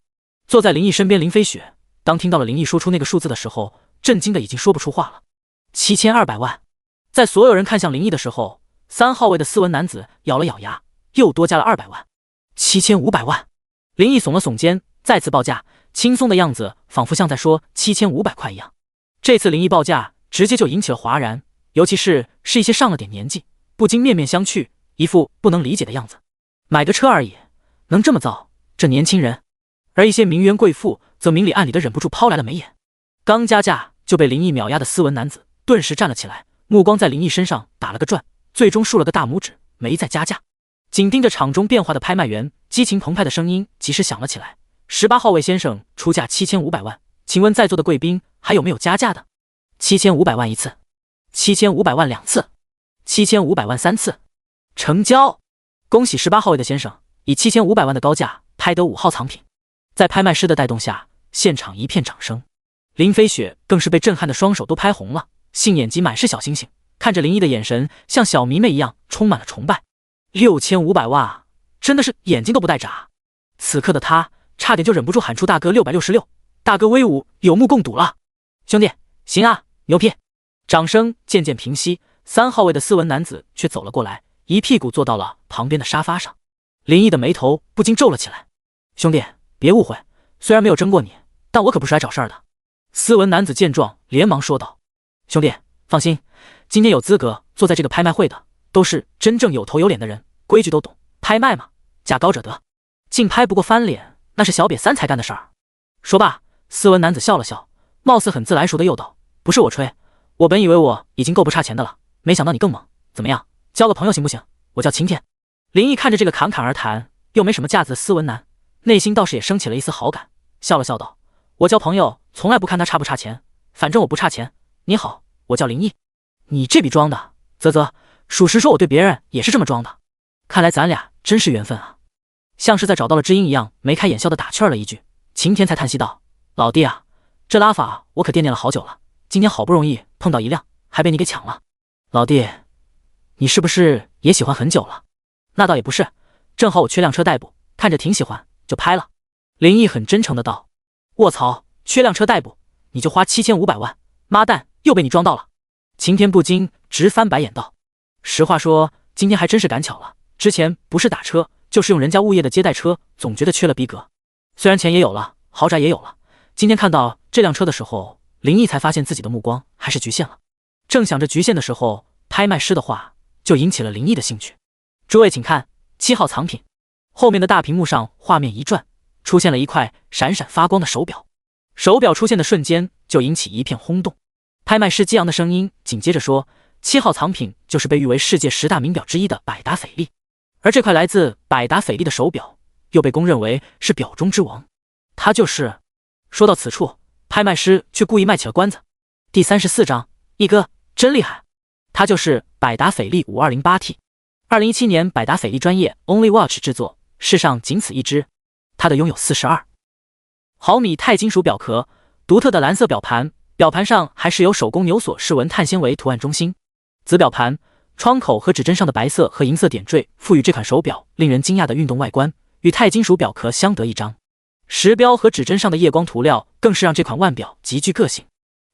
A: 坐在林毅身边林飞雪，当听到了林毅说出那个数字的时候，震惊的已经说不出话了。7200万。在所有人看向林毅的时候，3号位的斯文男子咬了咬牙，又多加了200万。7500万。林毅耸了耸肩，再次报价，轻松的样子仿佛像在说7500块一样。这次林毅报价直接就引起了哗然，尤其是一些上了点年纪，不禁面面相觑，一副不能理解的样子。买个车而已，能这么造？这年轻人。而一些名媛贵妇则明里暗里的忍不住抛来了眉眼。刚加价就被林毅秒压的斯文男子顿时站了起来，目光在林毅身上打了个转，最终竖了个大拇指，没再加价。紧盯着场中变化的拍卖员，激情澎湃的声音及时响了起来。18号位先生出价7500万，请问在座的贵宾还有没有加价的？7500万一次，7500万2次，7500万3次，成交！恭喜18号位的先生以7500万的高价拍得5号藏品。在拍卖师的带动下，现场一片掌声。林飞雪更是被震撼的双手都拍红了，杏眼睛满是小星星，看着林毅的眼神像小迷妹一样充满了崇拜。6500万，真的是眼睛都不带眨。此刻的他差点就忍不住喊出大哥666，大哥威武，有目共睹了。兄弟，行啊，牛批！掌声渐渐平息，3号位的斯文男子却走了过来，一屁股坐到了旁边的沙发上。林毅的眉头不禁皱了起来。兄弟，别误会，虽然没有争过你，但我可不是来找事儿的。斯文男子见状连忙说道。兄弟，放心，今天有资格坐在这个拍卖会的都是真正有头有脸的人，规矩都懂，拍卖嘛，价高者得，竞拍不过翻脸，那是小瘪三才干的事儿。说罢，斯文男子笑了笑，貌似很自来熟的又道，不是我吹，我本以为我已经够不差钱的了，没想到你更猛，怎么样，交个朋友行不行？我叫晴天。林毅看着这个侃侃而谈又没什么架子的斯文男，内心倒是也升起了一丝好感，笑了笑道，我交朋友从来不看他差不差钱，反正我不差钱。你好，我叫林毅。你这笔装的，啧，属实说我对别人也是这么装的，看来咱俩真是缘分啊。像是在找到了知音一样，眉开眼笑的打趣了一句。晴天才叹息道，老弟啊，这拉法我可惦念了好久了，今天好不容易碰到一辆，还被你给抢了。老弟，你是不是也喜欢很久了？那倒也不是，正好我缺辆车代步，看着挺喜欢就拍了。林毅很真诚的道。卧槽，缺辆车代步你就花7500万，妈蛋，又被你装到了。晴天不禁直翻白眼道，实话说，今天还真是赶巧了，之前不是打车就是用人家物业的接待车，总觉得缺了逼格。虽然钱也有了，豪宅也有了，今天看到这辆车的时候，林毅才发现自己的目光还是局限了。正想着局限的时候，拍卖师的话就引起了林毅的兴趣。诸位请看7号藏品。后面的大屏幕上画面一转，出现了一块闪闪发光的手表。手表出现的瞬间就引起一片轰动。拍卖师激昂的声音紧接着说，7号藏品就是被誉为世界10大名表之一的百达翡丽，而这块来自百达翡丽的手表又被公认为是表中之王。它就是……说到此处，拍卖师却故意卖起了关子。第34章，毅哥真厉害！它就是百达翡丽 5208T，2017年百达翡丽专业 Only Watch 制作，世上仅此一只。它的拥有42毫米钛金属表壳，独特的蓝色表盘，表盘上还是由手工纽锁饰纹碳纤维图案中心。子表盘、窗口和指针上的白色和银色点缀，赋予这款手表令人惊讶的运动外观，与钛金属表壳相得益彰。石标和指针上的夜光涂料更是让这款腕表极具个性。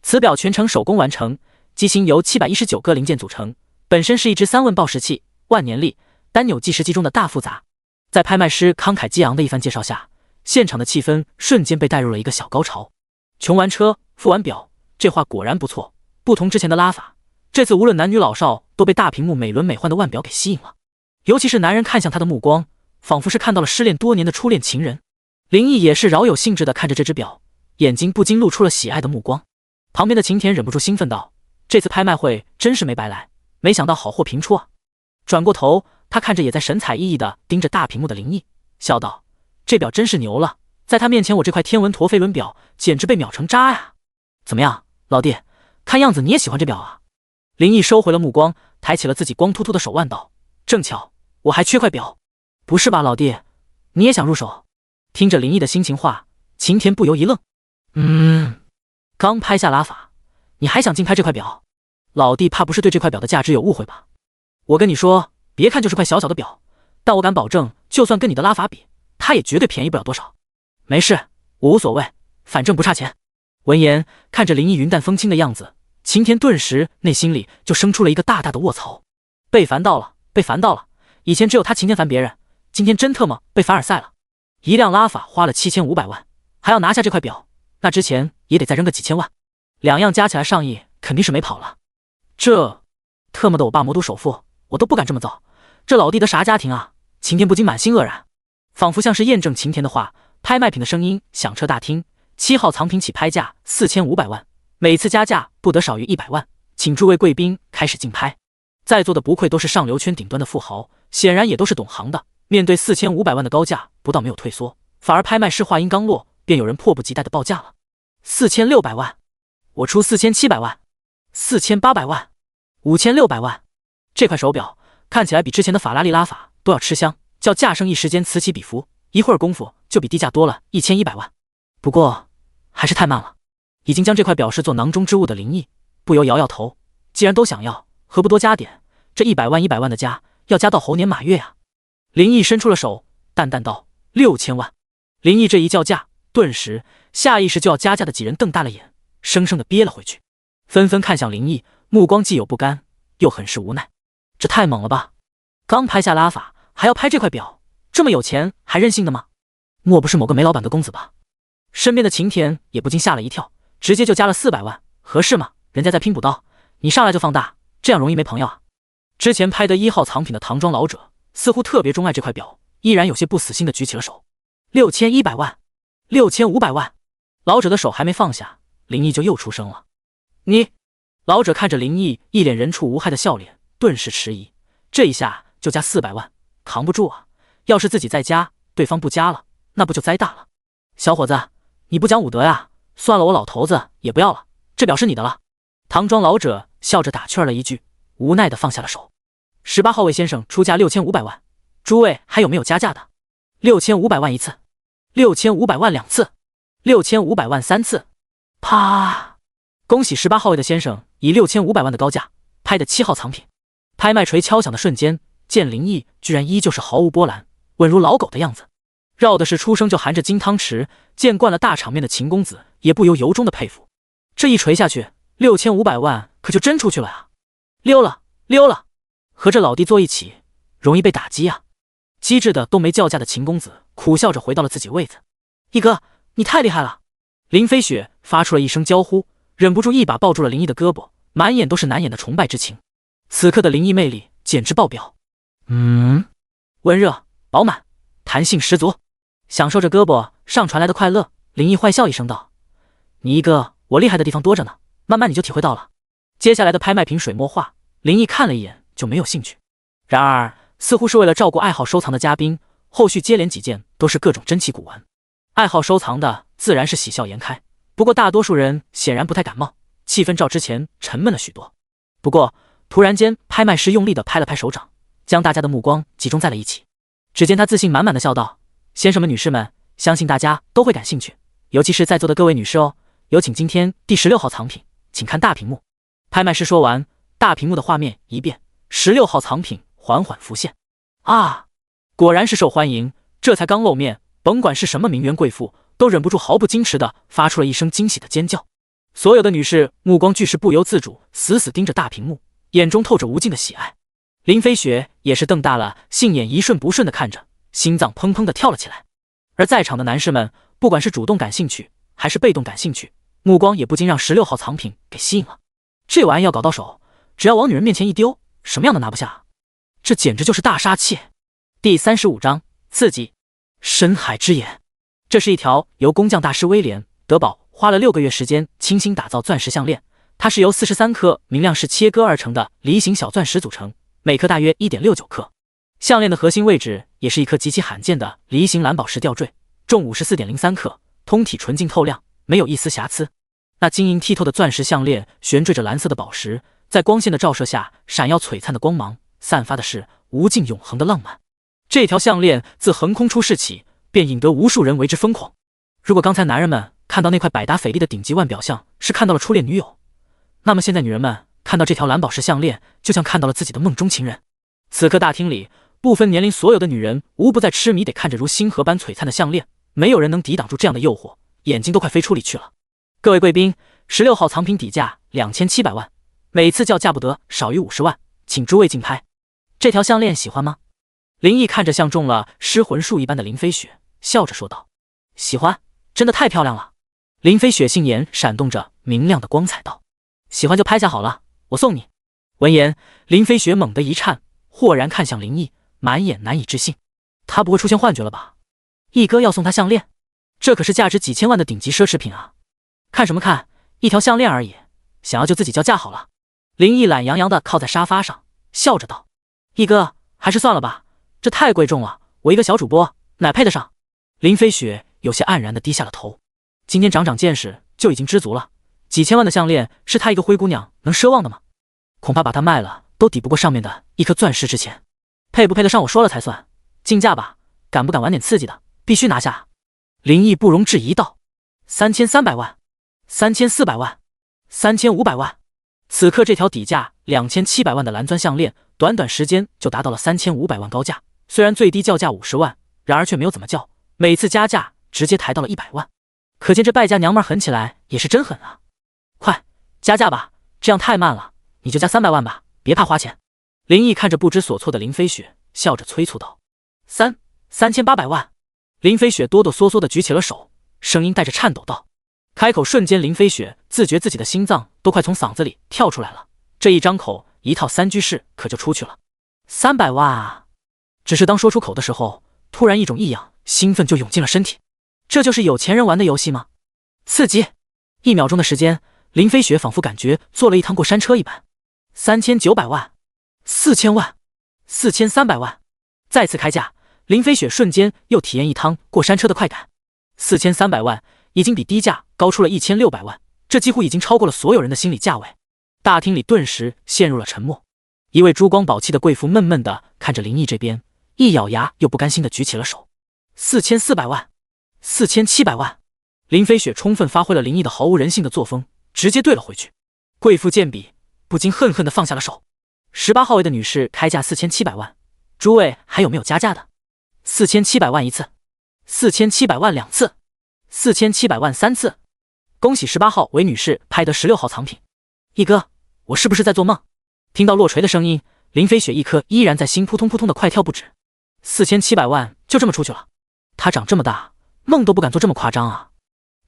A: 此表全程手工完成，机芯由719个零件组成，本身是一只3问报时器，万年历、单钮计时器中的大复杂。在拍卖师慷慨激昂的一番介绍下，现场的气氛瞬间被带入了一个小高潮。穷完车，富完表，这话果然不错。不同之前的拉法，这次无论男女老少都被大屏幕美轮美奂的腕表给吸引了。尤其是男人看向他的目光，仿佛是看到了失恋多年的初恋情人。林毅也是饶有兴致地看着这只表，眼睛不禁露出了喜爱的目光。旁边的晴田忍不住兴奋道：“这次拍卖会真是没白来，没想到好货频出啊！”转过头，他看着也在神采奕奕地盯着大屏幕的林毅，笑道：“这表真是牛了，在他面前我这块天文陀飞轮表简直被秒成渣呀！怎么样，老弟，看样子你也喜欢这表啊？”林毅收回了目光，抬起了自己光秃秃的手腕道：“正巧，我还缺块表。”“不是吧，老弟，你也想入手？”听着林毅的心情话，晴田不由一愣。刚拍下拉法，你还想竞拍这块表？老弟怕不是对这块表的价值有误会吧？我跟你说，别看就是块小小的表，但我敢保证，就算跟你的拉法比，它也绝对便宜不了多少。没事，我无所谓，反正不差钱。闻言，看着林毅云淡风轻的样子，晴田顿时内心里就生出了一个大大的卧槽。被烦到了，被烦到了！以前只有他晴天烦别人，今天真特么被凡尔赛了。一辆拉法花了7500万，还要拿下这块表，那之前也得再扔个几千万，两样加起来上亿，肯定是没跑了。这特么的我爸魔都首富，我都不敢这么造，这老弟的啥家庭啊？晴田不禁满心愕然，仿佛像是验证晴田的话，拍卖品的声音响彻大厅。7号藏品起拍价4500万，每次加价不得少于100万，请诸位贵宾开始竞拍。在座的不愧都是上流圈顶端的富豪，显然也都是懂行的。面对4500万的高价，不但没有退缩，反而拍卖师话音刚落，便有人迫不及待的报价了。4600万，我出4700万，4800万，5600万。这块手表看起来比之前的法拉利拉法都要吃香，叫价声一时间此起彼伏，一会儿功夫就比低价多了1100万。不过还是太慢了。已经将这块表视作囊中之物的林毅不由摇摇头，既然都想要，何不多加点？这100万100万的加，要加到猴年马月啊！林毅伸出了手，淡淡道：“6000万。”林毅这一叫价，顿时下意识就要加价的几人瞪大了眼，生生的憋了回去，纷纷看向林毅，目光既有不甘，又很是无奈。这太猛了吧！刚拍下拉法，还要拍这块表，这么有钱还任性的吗？莫不是某个煤老板的公子吧？身边的晴田也不禁吓了一跳，直接就加了400万，合适吗？人家在拼补刀，你上来就放大，这样容易没朋友啊！之前拍得1号藏品的唐装老者似乎特别钟爱这块表，依然有些不死心的举起了手。6100万，6500万。老者的手还没放下，林毅就又出声了：“你！”老者看着林毅一脸人畜无害的笑脸，顿时迟疑，这一下就加400万，扛不住啊！要是自己再加，对方不加了，那不就灾大了？小伙子，你不讲武德呀！算了，我老头子也不要了，这表是你的了。唐装老者笑着打趣了一句，无奈的放下了手。18号位先生出价6500万，诸位还有没有加价的？6500万一次，6500万2次，6500万3次。啪！恭喜18号位的先生以6500万的高价拍的7号藏品。拍卖锤敲响的瞬间，见林毅居然依旧是毫无波澜，稳如老狗的样子。绕的是出生就含着金汤匙，见惯了大场面的秦公子也不由由衷的佩服。这一锤下去，6500万可就真出去了啊！溜了，溜了！和这老弟坐一起，容易被打击啊！机智的都没叫价的秦公子苦笑着回到了自己位子。毅哥，你太厉害了！林飞雪发出了一声娇呼，忍不住一把抱住了林毅的胳膊，满眼都是难掩的崇拜之情。此刻的林毅魅力简直爆表，温热饱满，弹性十足。享受着胳膊上传来的快乐，林毅坏笑一声道：“你一个，我厉害的地方多着呢，慢慢你就体会到了。”接下来的拍卖品水墨画，林毅看了一眼就没有兴趣。然而似乎是为了照顾爱好收藏的嘉宾，后续接连几件都是各种珍奇古玩。爱好收藏的自然是喜笑颜开，不过大多数人显然不太感冒，气氛照之前沉闷了许多。不过突然间，拍卖师用力地拍了拍手掌，将大家的目光集中在了一起。只见他自信满满的笑道：“先生们女士们，相信大家都会感兴趣，尤其是在座的各位女士哦，有请今天第16号藏品，请看大屏幕。”拍卖师说完，大屏幕的画面一变，16号藏品缓缓浮现。啊，果然是受欢迎，这才刚露面，甭管是什么名媛贵妇，都忍不住毫不矜持地发出了一声惊喜的尖叫。所有的女士目光俱是不由自主死死盯着大屏幕，眼中透着无尽的喜爱。林飞雪也是瞪大了杏眼，一瞬不瞬地看着，心脏砰砰地跳了起来。而在场的男士们，不管是主动感兴趣还是被动感兴趣，目光也不禁让16号藏品给吸引了。这玩意要搞到手，只要往女人面前一丢，什么样都拿不下。这简直就是大杀器。第35章刺激深海之眼。这是一条由工匠大师威廉·德堡花了6个月时间精心打造钻石项链，它是由43颗明亮石切割而成的梨形小钻石组成，每颗大约 1.69 克。项链的核心位置也是一颗极其罕见的梨形蓝宝石吊坠，重 54.03 克，通体纯净透亮，没有一丝瑕疵。那晶莹剔透的钻石项链悬坠着蓝色的宝石，在光线的照射下闪耀璀璨的光芒，散发的是无尽永恒的浪漫。这条项链自横空出世起，便引得无数人为之疯狂。如果刚才男人们看到那块百达翡丽的顶级腕表像是看到了初恋女友，那么现在女人们看到这条蓝宝石项链就像看到了自己的梦中情人。此刻大厅里不分年龄，所有的女人无不在痴迷地看着如星河般璀璨的项链，没有人能抵挡住这样的诱惑，眼睛都快飞出里去了。各位贵宾，16号藏品底价2700万，每次叫价不得少于50万，请诸位竞拍。这条项链喜欢吗？林毅看着像中了失魂术一般的林飞雪，笑着说道：喜欢，真的太漂亮了。林飞雪杏眼闪动着明亮的光彩道：喜欢就拍下好了，我送你。闻言，林飞雪猛地一颤，豁然看向林毅，满眼难以置信。他不会出现幻觉了吧？毅哥要送他项链，这可是价值几千万的顶级奢侈品啊！看什么看，一条项链而已，想要就自己叫价好了。林毅懒洋洋地靠在沙发上，笑着道：毅哥，还是算了吧，这太贵重了，我一个小主播哪配得上？林飞雪有些黯然地低下了头。今天长长见识就已经知足了，几千万的项链是她一个灰姑娘能奢望的吗？恐怕把它卖了都抵不过上面的一颗钻石值钱。配不配得上我说了才算，竞价吧，敢不敢玩点刺激的，必须拿下。林毅不容置疑道：3300万，3400万，3500万。此刻这条底价2700万的蓝钻项链，短短时间就达到了3500万高价。虽然最低叫价50万，然而却没有怎么叫，每次加价直接抬到了100万。可见这败家娘们狠起来也是真狠啊！快加价吧，这样太慢了，你就加300万吧，别怕花钱。林毅看着不知所措的林飞雪，笑着催促道：3800万。林飞雪哆哆嗦嗦地举起了手，声音带着颤抖道。开口瞬间，林飞雪自觉自己的心脏都快从嗓子里跳出来了，这一张口，一套3句式可就出去了。300万啊！只是当说出口的时候，突然一种异样兴奋就涌进了身体。这就是有钱人玩的游戏吗？刺激！1秒钟的时间，林飞雪仿佛感觉坐了一趟过山车一般。3900万，4000万，4300万。再次开价，林飞雪瞬间又体验一趟过山车的快感。4300万已经比低价高出了1600万，这几乎已经超过了所有人的心理价位。大厅里顿时陷入了沉默。一位珠光宝气的贵妇闷闷地看着林毅这边，一咬牙又不甘心地举起了手。4400万，4700万。林飞雪充分发挥了林毅的毫无人性的作风，直接对了回去。贵妇见彼，不禁恨恨地放下了手。18号位的女士开价4700万，诸位还有没有加价的？4700万一次，4700万2次，4700万3次。恭喜18号韦女士拍得16号藏品。毅哥，我是不是在做梦？听到落锤的声音，林飞雪一颗依然在心扑通扑通的快跳不止。4700万就这么出去了？她长这么大，梦都不敢做这么夸张啊！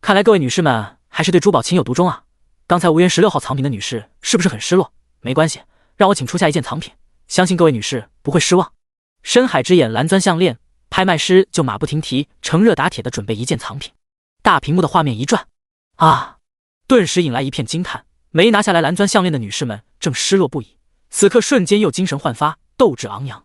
A: 看来各位女士们还是对珠宝情有独钟啊。刚才无缘16号藏品的女士是不是很失落？没关系，让我请出下一件藏品，相信各位女士不会失望。深海之眼蓝钻项链，拍卖师就马不停蹄，趁热打铁的准备一件藏品。大屏幕的画面一转，啊！顿时引来一片惊叹。没拿下来蓝钻项链的女士们正失落不已，此刻瞬间又精神焕发，斗志昂扬。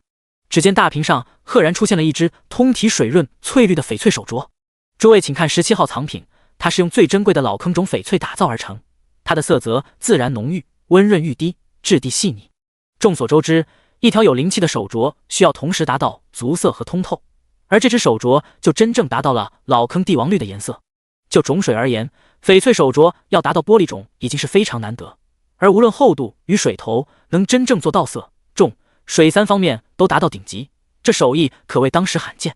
A: 只见大屏上赫然出现了一只通体水润翠绿的翡翠手镯。诸位请看17号藏品，它是用最珍贵的老坑种翡翠打造而成，它的色泽自然浓郁，温润欲滴，质地细腻。众所周知，一条有灵气的手镯需要同时达到足色和通透，而这只手镯就真正达到了老坑帝王绿的颜色。就种水而言，翡翠手镯要达到玻璃种已经是非常难得，而无论厚度与水头，能真正做到色、重、水3方面都达到顶级，这手艺可谓当时罕见。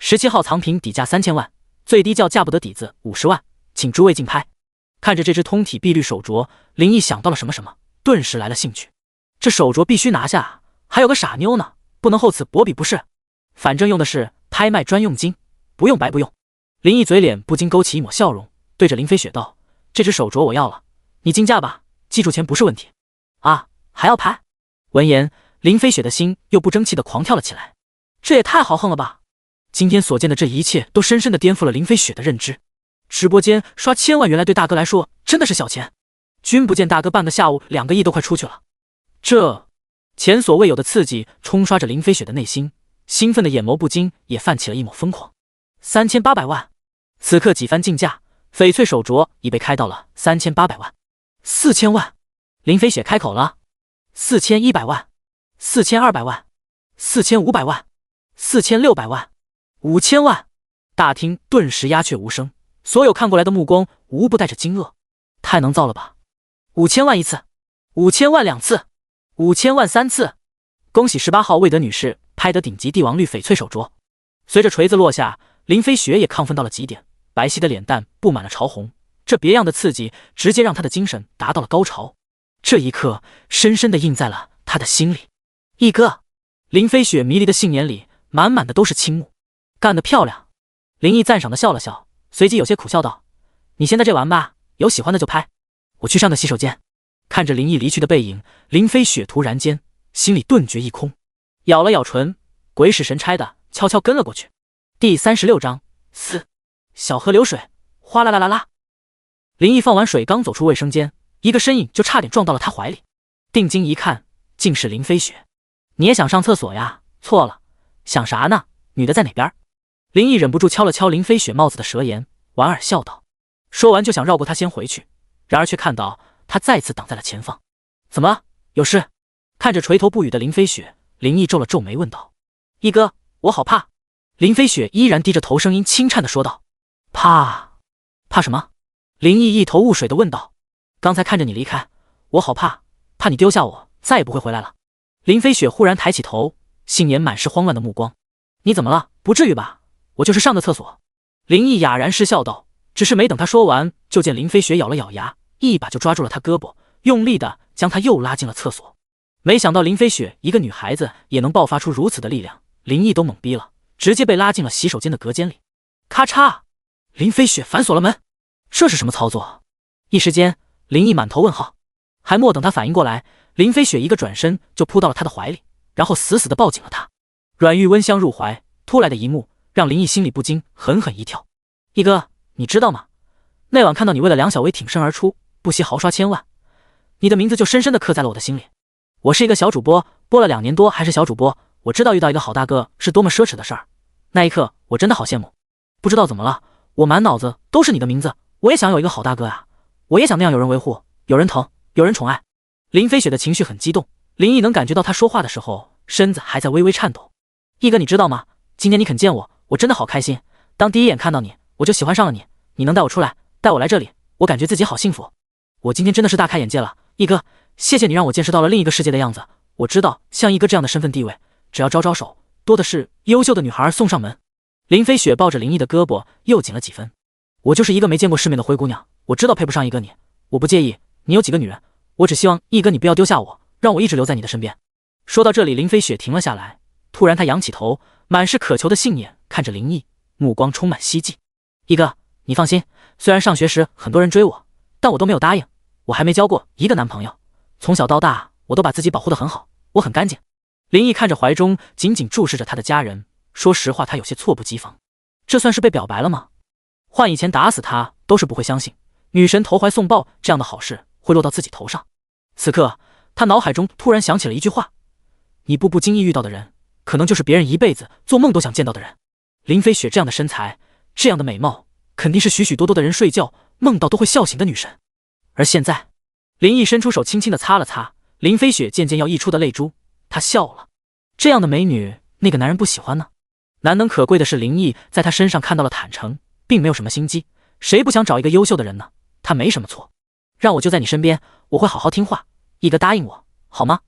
A: 17号藏品底价3000万，最低叫价不得底子50万，请诸位竞拍。看着这只通体碧绿手镯，林毅想到了什么，顿时来了兴趣。这手镯必须拿下，还有个傻妞呢，不能厚此薄彼不是？反正用的是拍卖专用金，不用白不用。林毅嘴脸不禁勾起一抹笑容，对着林飞雪道：“这只手镯我要了，你竞价吧，记住钱不是问题。”啊，还要拍？闻言，林飞雪的心又不争气的狂跳了起来。这也太豪横了吧！今天所见的这一切都深深的颠覆了林飞雪的认知。直播间刷1000万，原来对大哥来说真的是小钱。君不见大哥半个下午2个亿都快出去了。这前所未有的刺激冲刷着林飞雪的内心，兴奋的眼眸不禁也泛起了一抹疯狂。3800万！此刻几番竞价，翡翠手镯已被开到了3800万。4000万！林飞雪开口了。4100万！4200万！4500万！4600万！5000万！大厅顿时鸦雀无声，所有看过来的目光无不带着惊愕。太能造了吧！5000万一次，5000万2次，5000万3次！恭喜18号魏德女士拍得顶级帝王绿翡翠手镯。随着锤子落下，林飞雪也亢奋到了极点，白皙的脸蛋布满了潮红。这别样的刺激直接让她的精神达到了高潮。这一刻深深地印在了她的心里。毅哥，林飞雪迷离的杏眼里满满的都是倾慕。干得漂亮！林毅赞赏的笑了笑，随即有些苦笑道：“你现在这玩吧，有喜欢的就拍，我去上个洗手间。”看着林毅离去的背影，林飞雪突然间心里顿觉一空，咬了咬唇，鬼使神差的悄悄跟了过去。第36章4小河流水，哗啦啦啦啦。林毅放完水刚走出卫生间，一个身影就差点撞到了他怀里。定睛一看，竟是林飞雪。你也想上厕所呀？错了，想啥呢？女的在哪边？林毅忍不住敲了敲林飞雪帽子的舌沿，莞尔笑道。说完就想绕过他先回去，然而却看到他再次挡在了前方。怎么了？有事？看着垂头不语的林飞雪，林毅皱了皱眉问道。毅哥，我好怕。林飞雪依然低着头，声音轻颤的说道。怕什么？林毅一头雾水的问道。刚才看着你离开，我好怕你丢下我，再也不会回来了。林飞雪忽然抬起头，杏眼满是慌乱的目光。你怎么了？不至于吧？我就是上个厕所。林毅哑然失笑道。只是没等他说完，就见林飞雪咬了咬牙，一把就抓住了他胳膊，用力的将他又拉进了厕所。没想到林飞雪一个女孩子也能爆发出如此的力量，林毅都懵逼了，直接被拉进了洗手间的隔间里。咔嚓！林飞雪反锁了门。这是什么操作？一时间林毅满头问号，还没等他反应过来，林飞雪一个转身就扑到了他的怀里，然后死死的抱紧了他。软玉温香入怀，突来的一幕让林毅心里不禁狠狠一跳。毅哥，你知道吗？那晚看到你为了梁小薇挺身而出，不惜豪刷1000万，你的名字就深深的刻在了我的心里。我是一个小主播，播了2年多还是小主播，我知道遇到一个好大哥是多么奢侈的事儿。那一刻我真的好羡慕。不知道怎么了，我满脑子都是你的名字，我也想有一个好大哥啊，我也想那样有人维护，有人疼，有人宠爱。林飞雪的情绪很激动，林毅能感觉到他说话的时候身子还在微微颤抖。毅哥，你知道吗？今天你肯见我，我真的好开心。当第一眼看到你，我就喜欢上了你。你能带我出来，带我来这里，我感觉自己好幸福。我今天真的是大开眼界了，毅哥，谢谢你让我见识到了另一个世界的样子。我知道像毅哥这样的身份地位，只要招招手，多的是优秀的女孩送上门。林飞雪抱着林毅的胳膊又紧了几分。我就是一个没见过世面的灰姑娘，我知道配不上毅哥你，我不介意你有几个女人，我只希望毅哥你不要丢下我，让我一直留在你的身边。说到这里，林飞雪停了下来，突然她仰起头，满是渴求的杏眼看着林毅，目光充满希冀。毅哥，你放心，虽然上学时很多人追我，但我都没有答应，我还没交过一个男朋友，从小到大我都把自己保护得很好，我很干净。林毅看着怀中紧紧注视着他的家人，说实话他有些猝不及防。这算是被表白了吗？换以前打死他都是不会相信女神投怀送抱这样的好事会落到自己头上。此刻他脑海中突然想起了一句话，你不经意遇到的人，可能就是别人一辈子做梦都想见到的人。林飞雪这样的身材，这样的美貌，肯定是许许多多的人睡觉梦到都会笑醒的女神。而现在林毅伸出手轻轻地擦了擦林飞雪渐渐要溢出的泪珠，他笑了。这样的美女，那个男人不喜欢呢？难能可贵的是林毅在他身上看到了坦诚，并没有什么心机，谁不想找一个优秀的人呢？他没什么错。让我就在你身边，我会好好听话，毅哥答应我好吗？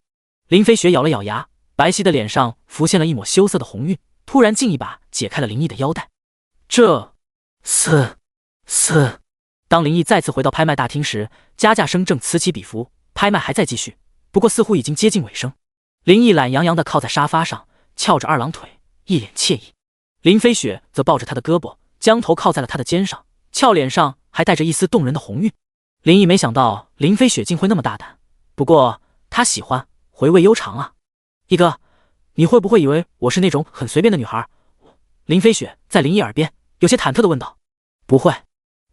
A: 林飞雪咬了咬牙，白皙的脸上浮现了一抹羞涩的红晕，突然进一把解开了林毅的腰带。这嘶嘶。当林毅再次回到拍卖大厅时，加价声正此起彼伏，拍卖还在继续，不过似乎已经接近尾声。林毅懒洋洋地靠在沙发上，翘着二郎腿，一脸惬意。林飞雪则抱着他的胳膊，将头靠在了他的肩上，俏脸上还带着一丝动人的红晕。林毅没想到林飞雪竟会那么大胆，不过他喜欢，回味悠长啊。毅哥，你会不会以为我是那种很随便的女孩？林飞雪在林毅耳边有些忐忑地问道。不会。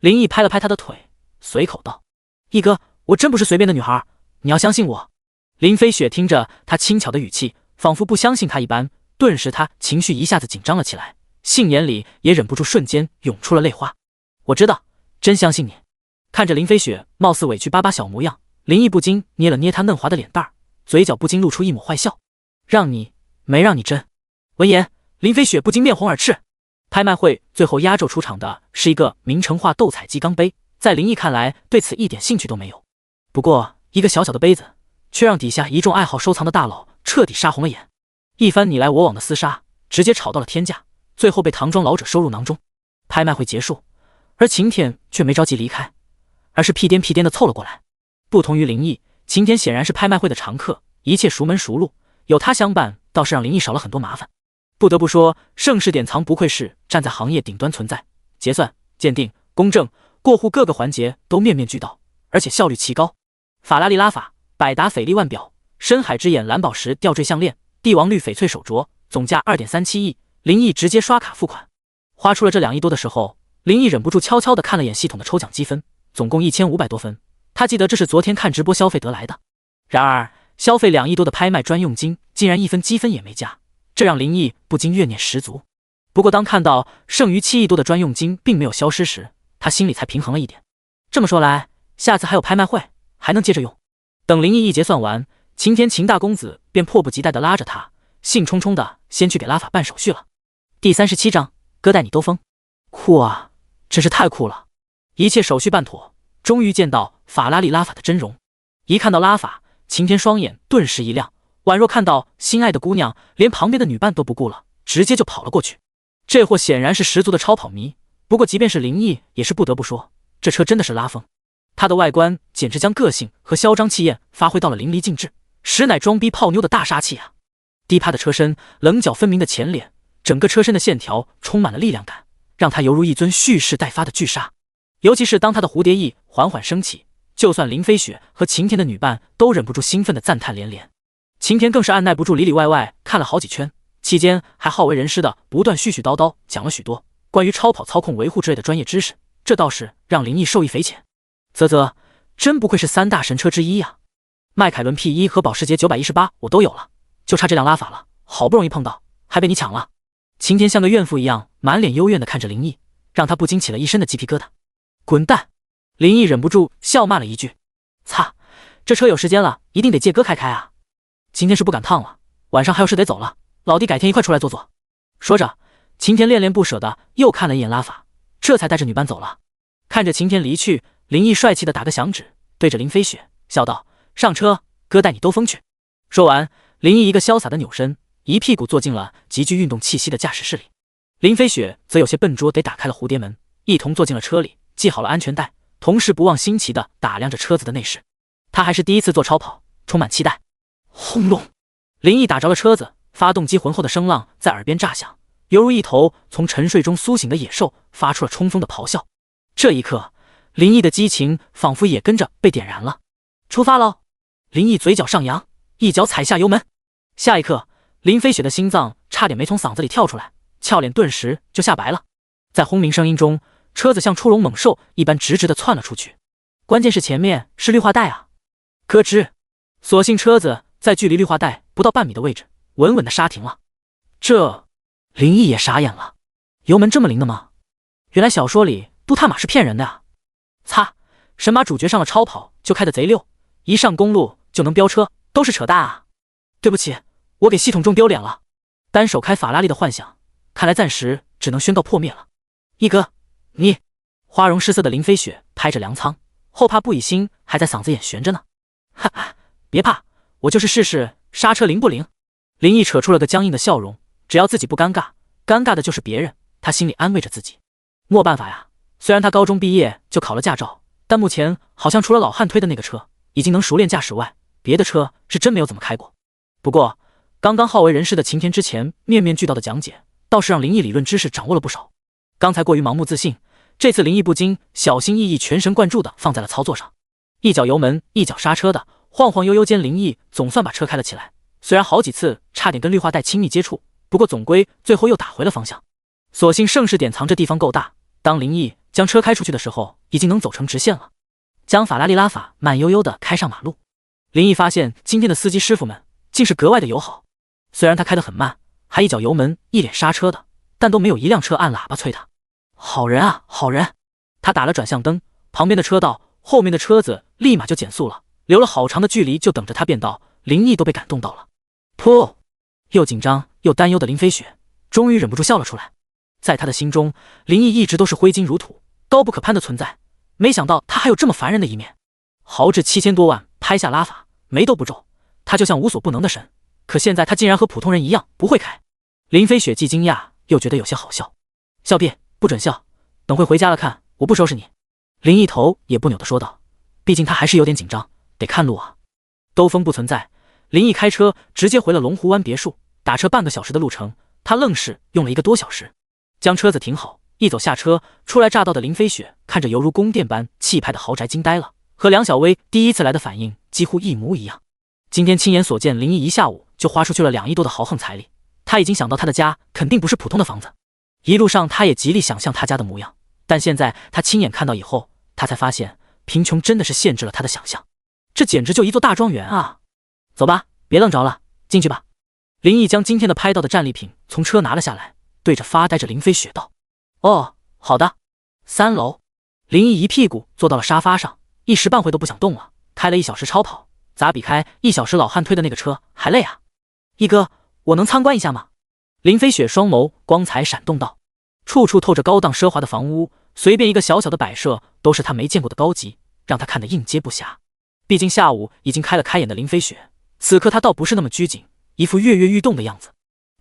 A: 林毅拍了拍他的腿，随口道。毅哥，我真不是随便的女孩，你要相信我。林飞雪听着他轻巧的语气，仿佛不相信他一般，顿时他情绪一下子紧张了起来，杏眼里也忍不住瞬间涌出了泪花。我知道，真相信你。看着林飞雪貌似委屈巴巴小模样，林毅不禁捏了捏她嫩滑的脸蛋儿，嘴角不禁露出一抹坏笑。让你没让你真。闻言，林飞雪不禁面红耳赤。拍卖会最后压轴出场的是一个明成化斗彩鸡缸杯，在林毅看来对此一点兴趣都没有。不过一个小小的杯子却让底下一众爱好收藏的大佬彻底杀红了眼，一番你来我往的厮杀直接炒到了天价，最后被唐庄老者收入囊中。拍卖会结束，而晴天却没着急离开，而是屁颠屁颠地凑了过来。不同于林毅，晴天显然是拍卖会的常客，一切熟门熟路，有他相伴倒是让林毅少了很多麻烦。不得不说，盛世典藏不愧是站在行业顶端存在，结算、鉴定、公证、过户各个环节都面面俱到，而且效率奇高。法拉利拉法、百达翡丽腕表、深海之眼蓝宝石吊坠项链、帝王绿翡翠手镯，总价2.37亿，林毅直接刷卡付款。花出了这2亿多的时候，林毅忍不住悄悄地看了眼系统的抽奖积分，总共1500多分。他记得这是昨天看直播消费得来的。然而消费2亿多的拍卖专用金竟然1分积分也没加，这让林毅不禁怨念十足。不过当看到剩余7亿多的专用金并没有消失时，他心里才平衡了一点。这么说来，下次还有拍卖会，还能接着用。等林毅一结算完，晴天秦大公子便迫不及待地拉着他，兴冲冲地先去给拉法办手续了。第37章，哥带你兜风。酷啊，真是太酷了！一切手续办妥，终于见到法拉利拉法的真容。一看到拉法，晴天双眼顿时一亮，宛若看到心爱的姑娘，连旁边的女伴都不顾了，直接就跑了过去。这货显然是十足的超跑迷，不过即便是林毅也是不得不说，这车真的是拉风。它的外观简直将个性和嚣张气焰发挥到了淋漓尽致，实乃装逼泡妞的大杀器啊！低趴的车身，棱角分明的前脸，整个车身的线条充满了力量感，让它犹如一尊蓄势待发的巨鲨。尤其是当它的蝴蝶翼缓缓升起，就算林飞雪和晴天的女伴都忍不住兴奋的赞叹连连。晴天更是按耐不住里里外外看了好几圈，期间还好为人师的不断絮絮叨叨讲了许多关于超跑操控维护之类的专业知识，这倒是让林毅受益匪浅。真不愧是3大神车之一呀！迈凯伦 P1 和保时捷918我都有了，就差这辆拉法了，好不容易碰到，还被你抢了。晴天像个怨妇一样，满脸幽怨地看着林毅，让他不禁起了一身的鸡皮疙瘩。滚蛋！林毅忍不住笑骂了一句：“擦，这车有时间了，一定得借哥开开啊！今天是不赶趟了，晚上还有事得走了，老弟改天一块出来坐坐。”说着，晴天恋恋不舍的又看了一眼拉法，这才带着女伴走了。看着晴天离去，林毅帅气的打个响指，对着林飞雪笑道：“上车，哥带你兜风去。”说完，林毅一个潇洒的扭身，一屁股坐进了极具运动气息的驾驶室里。林飞雪则有些笨拙地打开了蝴蝶门，一同坐进了车里，系好了安全带，同时不忘新奇地打量着车子的内饰。他还是第一次坐超跑，充满期待。轰隆！林毅打着了车子，发动机浑厚的声浪在耳边炸响，犹如一头从沉睡中苏醒的野兽，发出了冲锋的咆哮。这一刻，林毅的激情仿佛也跟着被点燃了。出发喽！林毅嘴角上扬，一脚踩下油门。下一刻，林飞雪的心脏差点没从嗓子里跳出来，俏脸顿时就吓白了。在轰鸣声音中，车子像出笼猛兽一般直直地窜了出去。关键是前面是绿化带啊！咯吱，所幸车子在距离绿化带不到半米的位置，稳稳地刹停了。林毅也傻眼了，油门这么灵的吗？原来小说里都他妈是骗人的啊！擦，神马主角上了超跑就开得贼溜，一上公路就能飙车，都是扯淡啊！对不起，我给系统种丢脸了。单手开法拉利的幻想，看来暂时只能宣告破灭了。一哥，你……花容失色的林飞雪拍着粮仓，后怕不已心还在嗓子眼悬着呢。哈哈，别怕，我就是试试刹车灵不灵。林毅扯出了个僵硬的笑容，只要自己不尴尬，尴尬的就是别人，他心里安慰着自己。没办法呀，虽然他高中毕业就考了驾照，但目前好像除了老汉推的那个车已经能熟练驾驶外，别的车是真没有怎么开过。不过刚刚好为人师的晴天之前面面俱到的讲解，倒是让林毅理论知识掌握了不少。刚才过于盲目自信，这次林毅不禁小心翼翼全神贯注地放在了操作上，一脚油门一脚刹车的晃晃悠悠间，林毅总算把车开了起来。虽然好几次差点跟绿化带亲密接触，不过总归最后又打回了方向。所幸盛世典藏这地方够大，当林毅将车开出去的时候，已经能走成直线了。将法拉利拉法慢悠悠地开上马路，林毅发现今天的司机师傅们竟是格外的友好。虽然他开得很慢，还一脚油门一脸刹车的，但都没有一辆车按喇叭催他。好人啊，好人！他打了转向灯，旁边的车道后面的车子立马就减速了，留了好长的距离就等着他变道。林毅都被感动到了。噗！又紧张又担忧的林飞雪终于忍不住笑了出来。在他的心中，林毅一直都是挥金如土、高不可攀的存在，没想到他还有这么烦人的一面。豪掷7000多万拍下拉法，眉头不皱，他就像无所不能的神。可现在他竟然和普通人一样不会开。林飞雪既惊讶又觉得有些好笑。笑屁，不准笑，等会回家了看我不收拾你。林毅头也不扭地说道，毕竟他还是有点紧张，得看路啊。兜风不存在，林毅开车直接回了龙湖湾别墅，打车半个小时的路程，他愣是用了1个多小时。将车子停好，一走下车，初来乍到的林飞雪看着犹如宫殿般气派的豪宅惊呆了，和梁小薇第一次来的反应几乎一模一样。今天亲眼所见，林毅一下午就花出去了2亿多的豪横彩礼，他已经想到他的家肯定不是普通的房子。一路上他也极力想象他家的模样，但现在他亲眼看到以后，他才发现贫穷真的是限制了他的想象，这简直就一座大庄园啊！走吧，别愣着了，进去吧。林毅将今天的拍到的战利品从车拿了下来，对着发呆着林飞雪道：哦，好的。3楼。林毅一屁股坐到了沙发上，一时半会都不想动了。开了1小时超跑，咋比开1小时老汉推的那个车还累啊？毅哥，我能参观一下吗？林飞雪双眸光彩闪动道，处处透着高档奢华的房屋，随便一个小小的摆设都是他没见过的高级，让他看得应接不暇。毕竟下午已经开眼的林飞雪，此刻他倒不是那么拘谨，一副跃跃欲动的样子。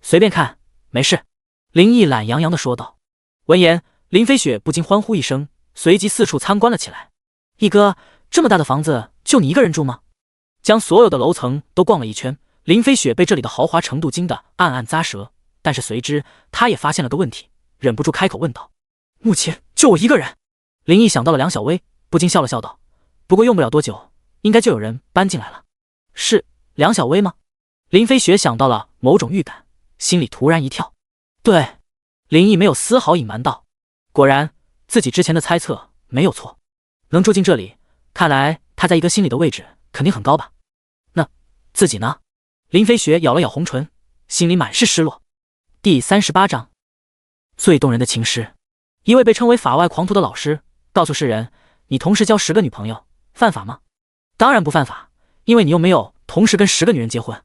A: 随便看，没事。林毅懒洋洋地说道。闻言，林飞雪不禁欢呼一声，随即四处参观了起来。毅哥，这么大的房子就你一个人住吗？将所有的楼层都逛了一圈，林飞雪被这里的豪华程度惊得暗暗咂舌，但是随之他也发现了个问题，忍不住开口问道：目前就我一个人？林毅想到了梁小薇，不禁笑了笑道，不过用不了多久应该就有人搬进来了。是梁小薇吗？林飞雪想到了某种预感，心里突然一跳。对，林毅没有丝毫隐瞒道，果然自己之前的猜测没有错，能住进这里，看来他在一个心里的位置肯定很高吧。那自己呢？林飞雪咬了咬红唇，心里满是失落。第38章最动人的情诗。一位被称为法外狂徒的老师告诉世人，你同时交10个女朋友犯法吗？当然不犯法，因为你又没有同时跟10个女人结婚。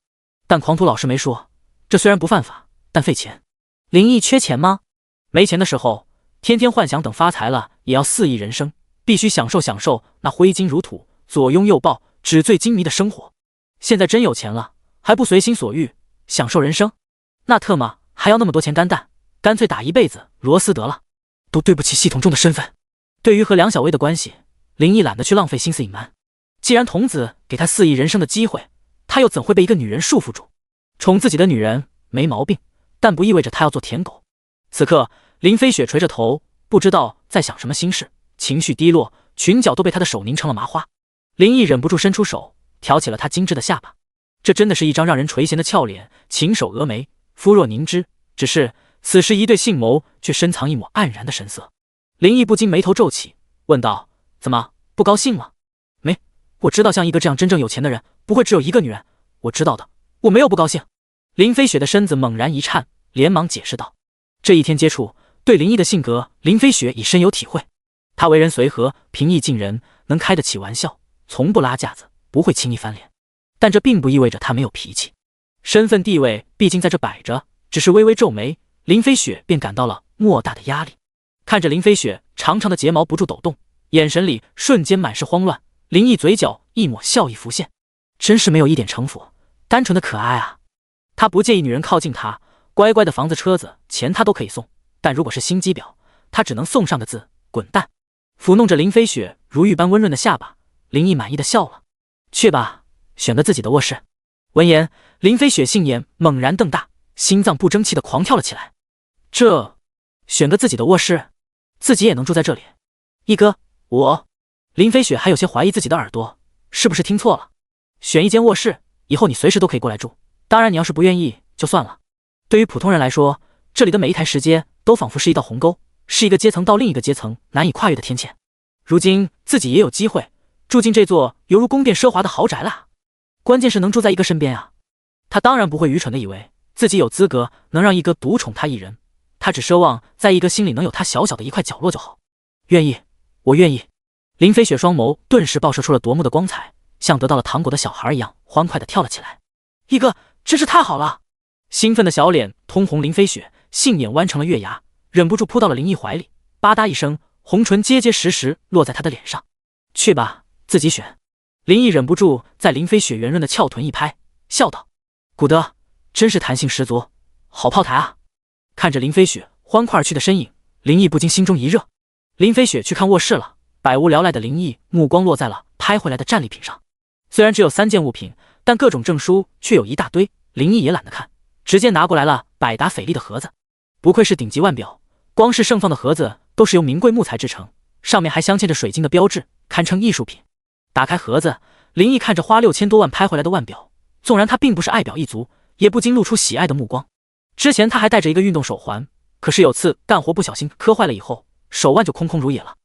A: 但狂徒老师没说，这虽然不犯法，但费钱。林毅缺钱吗？没钱的时候天天幻想，等发财了也要4亿人生，必须享受那挥金如土、左拥右抱、纸醉金迷的生活。现在真有钱了，还不随心所欲享受人生？那特么还要那么多钱干蛋，干脆打一辈子螺丝得了，都对不起系统中的身份。对于和梁小薇的关系，林毅懒得去浪费心思隐瞒。既然童子给他4亿人生的机会，他又怎会被一个女人束缚住？宠自己的女人没毛病，但不意味着他要做舔狗。此刻林飞雪垂着头，不知道在想什么心事，情绪低落，裙角都被他的手拧成了麻花。林毅忍不住伸出手挑起了她精致的下巴，这真的是一张让人垂涎的俏脸，琴手峨眉，肤若凝脂，只是此时一对杏眸却深藏一抹黯然的神色。林毅不禁眉头皱起，问道：怎么不高兴吗？没，我知道像毅哥这样真正有钱的人不会只有1个女人，我知道的，我没有不高兴。林飞雪的身子猛然一颤，连忙解释道。这一天接触，对林毅的性格林飞雪已深有体会。他为人随和，平易近人，能开得起玩笑，从不拉架子，不会轻易翻脸。但这并不意味着他没有脾气，身份地位毕竟在这摆着，只是微微皱眉，林飞雪便感到了莫大的压力。看着林飞雪长长的睫毛不住抖动，眼神里瞬间满是慌乱，林毅嘴角一抹笑意浮现，真是没有一点城府，单纯的可爱啊。他不介意女人靠近他，乖乖的房子车子钱他都可以送，但如果是心机婊，他只能送上个字：滚蛋。抚弄着林飞雪如玉般温润的下巴，林毅满意的笑了。去吧，选个自己的卧室。闻言，林飞雪杏眼猛然瞪大，心脏不争气的狂跳了起来。选个自己的卧室，自己也能住在这里？毅哥，林飞雪还有些怀疑自己的耳朵，是不是听错了？选一间卧室，以后你随时都可以过来住。当然，你要是不愿意就算了。对于普通人来说，这里的每一台石阶都仿佛是一道鸿沟，是一个阶层到另一个阶层难以跨越的天堑。如今自己也有机会住进这座犹如宫殿奢华的豪宅了，关键是能住在一哥身边啊。他当然不会愚蠢的以为自己有资格能让一哥独宠他一人，他只奢望在一哥心里能有他小小的一块角落就好。愿意，我愿意。林飞雪双眸顿时爆射出了夺目的光彩，像得到了糖果的小孩一样欢快的跳了起来。一哥，真是太好了！兴奋的小脸通红，林飞雪杏眼弯成了月牙，忍不住扑到了林毅怀里，吧嗒一声，红唇结结实实落在他的脸上。去吧，自己选。林毅忍不住在林飞雪圆润的翘臀一拍，笑道：古德，真是弹性十足，好炮台啊！看着林飞雪欢快而去的身影，林毅不禁心中一热。林飞雪去看卧室了，百无聊赖的林毅目光落在了拍回来的战利品上。虽然只有3件物品，但各种证书却有一大堆，林毅也懒得看，直接拿过来了百达翡丽的盒子。不愧是顶级腕表，光是盛放的盒子都是由名贵木材制成，上面还镶嵌着水晶的标志，堪称艺术品。打开盒子，林毅看着花6000多万拍回来的腕表，纵然他并不是爱表一族，也不禁露出喜爱的目光。之前他还戴着一个运动手环，可是有次干活不小心磕坏了以后，手腕就空空如也了。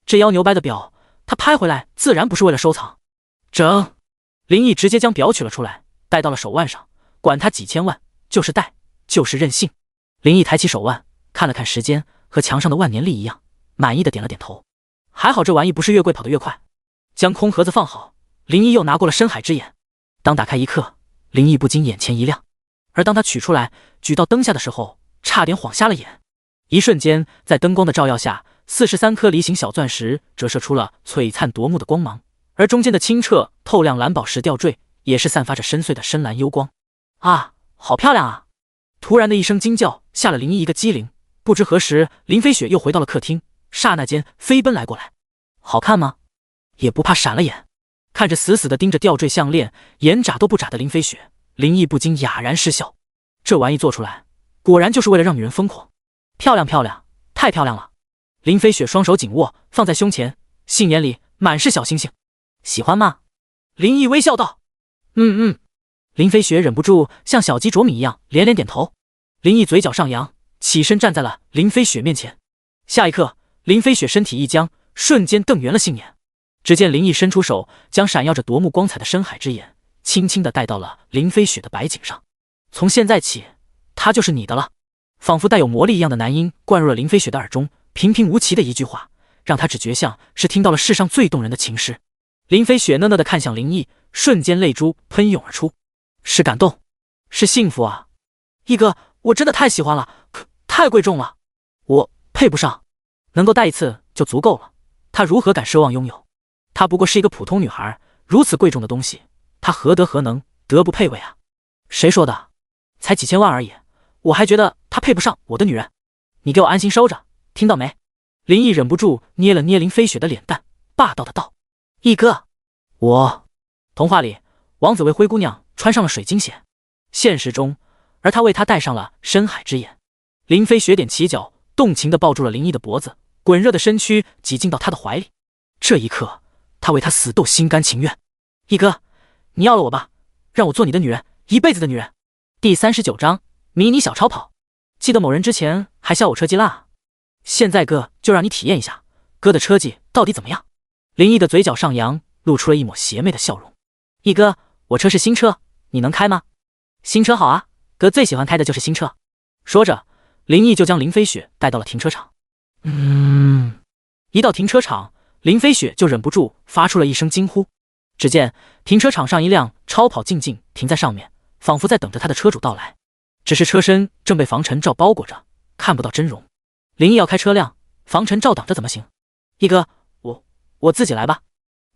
A: 这妖牛掰的表，他拍回来自然不是为了收藏。整，林毅直接将表取了出来，戴到了手腕上，管他几千万，就是戴，就是任性。林毅抬起手腕，看了看时间，和墙上的万年历一样，满意的点了点头。还好这玩意不是越贵跑得越快。将空盒子放好，林毅又拿过了深海之眼。当打开一刻，林毅不禁眼前一亮，而当他取出来举到灯下的时候，差点晃瞎了眼。一瞬间，在灯光的照耀下，43颗梨形小钻石折射出了璀璨夺目的光芒，而中间的清澈透亮蓝宝石吊坠也是散发着深邃的深蓝幽光。啊，好漂亮啊！突然的一声惊叫吓了林毅一个机灵，不知何时林飞雪又回到了客厅，刹那间飞奔来过来。好看吗？也不怕闪了眼。看着死死地盯着吊坠项链，眼眨都不眨的林飞雪，林毅不禁哑然失笑。这玩意做出来，果然就是为了让女人疯狂。漂亮漂亮，太漂亮了！林飞雪双手紧握，放在胸前，杏眼里满是小星星。喜欢吗？林毅微笑道。林飞雪忍不住像小鸡啄米一样连连点头。林毅嘴角上扬，起身站在了林飞雪面前。下一刻，林飞雪身体一僵，瞬间瞪圆了杏眼。只见林毅伸出手，将闪耀着夺目光彩的深海之眼轻轻地带到了林飞雪的白颈上。从现在起，她就是你的了。仿佛带有魔力一样的男音灌入了林飞雪的耳中，平平无奇的一句话，让她只觉像是听到了世上最动人的情诗。林飞雪讷讷地看向林毅，瞬间泪珠喷涌而出，是感动，是幸福啊！毅哥，我真的太喜欢了，可太贵重了，我配不上，能够戴一次就足够了，她如何敢奢望拥有？她不过是一个普通女孩，如此贵重的东西，她何德何能，德不配位啊？谁说的？才几千万而已，我还觉得她配不上我的女人。你给我安心收着，听到没？林毅忍不住捏了捏林飞雪的脸蛋，霸道的道：毅哥，童话里王子为灰姑娘穿上了水晶鞋，现实中而他为她戴上了深海之眼。林飞雪踮起脚，动情地抱住了林毅的脖子，滚热的身躯挤进到他的怀里。这一刻，他为他死斗心甘情愿。毅哥，你要了我吧，让我做你的女人，一辈子的女人。第39章迷你小超跑。记得某人之前还笑我车技烂啊，现在哥就让你体验一下哥的车技到底怎么样。林毅的嘴角上扬，露出了一抹邪魅的笑容。毅哥，我车是新车，你能开吗？新车好啊，哥最喜欢开的就是新车。说着，林毅就将林飞雪带到了停车场。一到停车场，林飞雪就忍不住发出了一声惊呼。只见停车场上一辆超跑静静停在上面，仿佛在等着他的车主到来，只是车身正被防尘罩包裹着，看不到真容。林毅要开车辆，防尘罩挡着怎么行？毅哥，我自己来吧。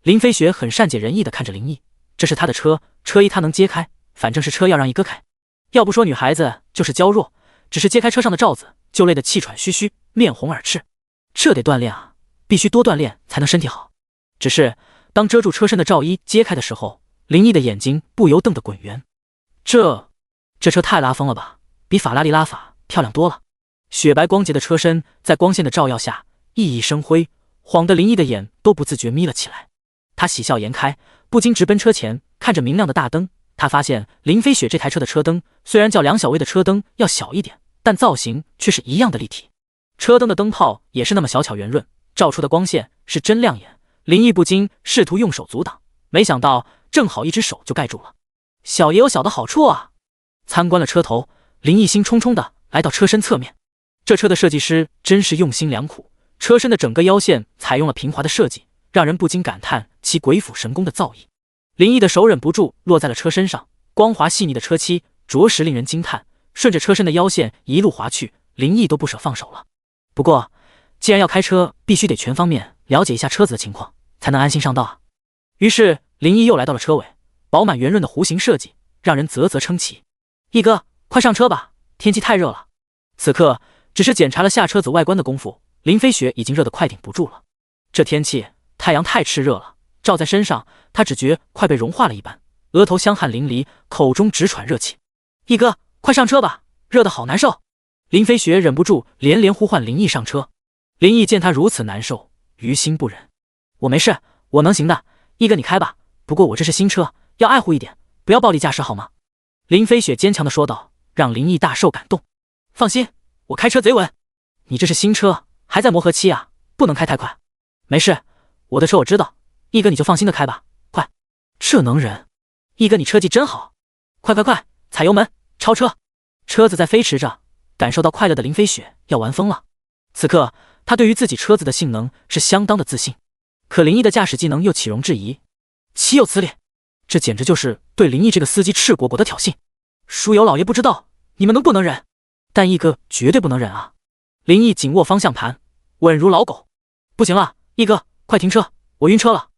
A: 林飞雪很善解人意地看着林毅，这是他的车，车衣他能揭开，反正是车要让毅哥开。要不说女孩子就是娇弱，只是揭开车上的罩子就累得气喘吁吁，面红耳赤。这得锻炼啊，必须多锻炼才能身体好。只是当遮住车身的罩衣揭开的时候，林毅的眼睛不由瞪得滚圆。这车太拉风了吧，比法拉利拉法漂亮多了。雪白光洁的车身在光线的照耀下熠熠生辉，晃得林毅的眼都不自觉眯了起来。他喜笑颜开，不禁直奔车前，看着明亮的大灯。他发现林飞雪这台车的车灯虽然较梁小薇的车灯要小一点，但造型却是一样的立体。车灯的灯泡也是那么小巧圆润，照出的光线是真亮眼。林毅不禁试图用手阻挡，没想到正好一只手就盖住了。小也有小的好处啊！参观了车头，林毅心冲冲的来到车身侧面。这车的设计师真是用心良苦，车身的整个腰线采用了平滑的设计，让人不禁感叹其鬼斧神工的造诣。林毅的手忍不住落在了车身上，光滑细腻的车漆着实令人惊叹，顺着车身的腰线一路滑去，林毅都不舍放手了。不过既然要开车，必须得全方面了解一下车子的情况，才能安心上道啊。于是林毅又来到了车尾，饱满圆润的弧形设计让人啧啧称奇。毅哥，快上车吧，天气太热了。此刻只是检查了下车子外观的功夫，林飞雪已经热得快顶不住了。这天气太阳太炽热了，照在身上，他只觉快被融化了一般，额头香汗淋漓，口中直喘热气。毅哥，快上车吧，热得好难受。林飞雪忍不住连连呼唤林毅上车。林毅见他如此难受，于心不忍。我没事，我能行的，毅哥你开吧，不过我这是新车，要爱护一点，不要暴力驾驶好吗？林飞雪坚强地说道，让林毅大受感动。放心，我开车贼稳。你这是新车，还在磨合期啊，不能开太快。没事，我的车我知道，毅哥你就放心的开吧，快。这能忍？毅哥你车技真好，快快快，踩油门，超车。车子在飞驰着，感受到快乐的林飞雪要玩疯了。此刻他对于自己车子的性能是相当的自信，可林毅的驾驶技能又岂容置疑，岂有此理！这简直就是对林毅这个司机赤果果的挑衅。书友老爷不知道你们能不能忍，但毅哥绝对不能忍啊！林毅紧握方向盘，稳如老狗。不行了，毅哥，快停车，我晕车了。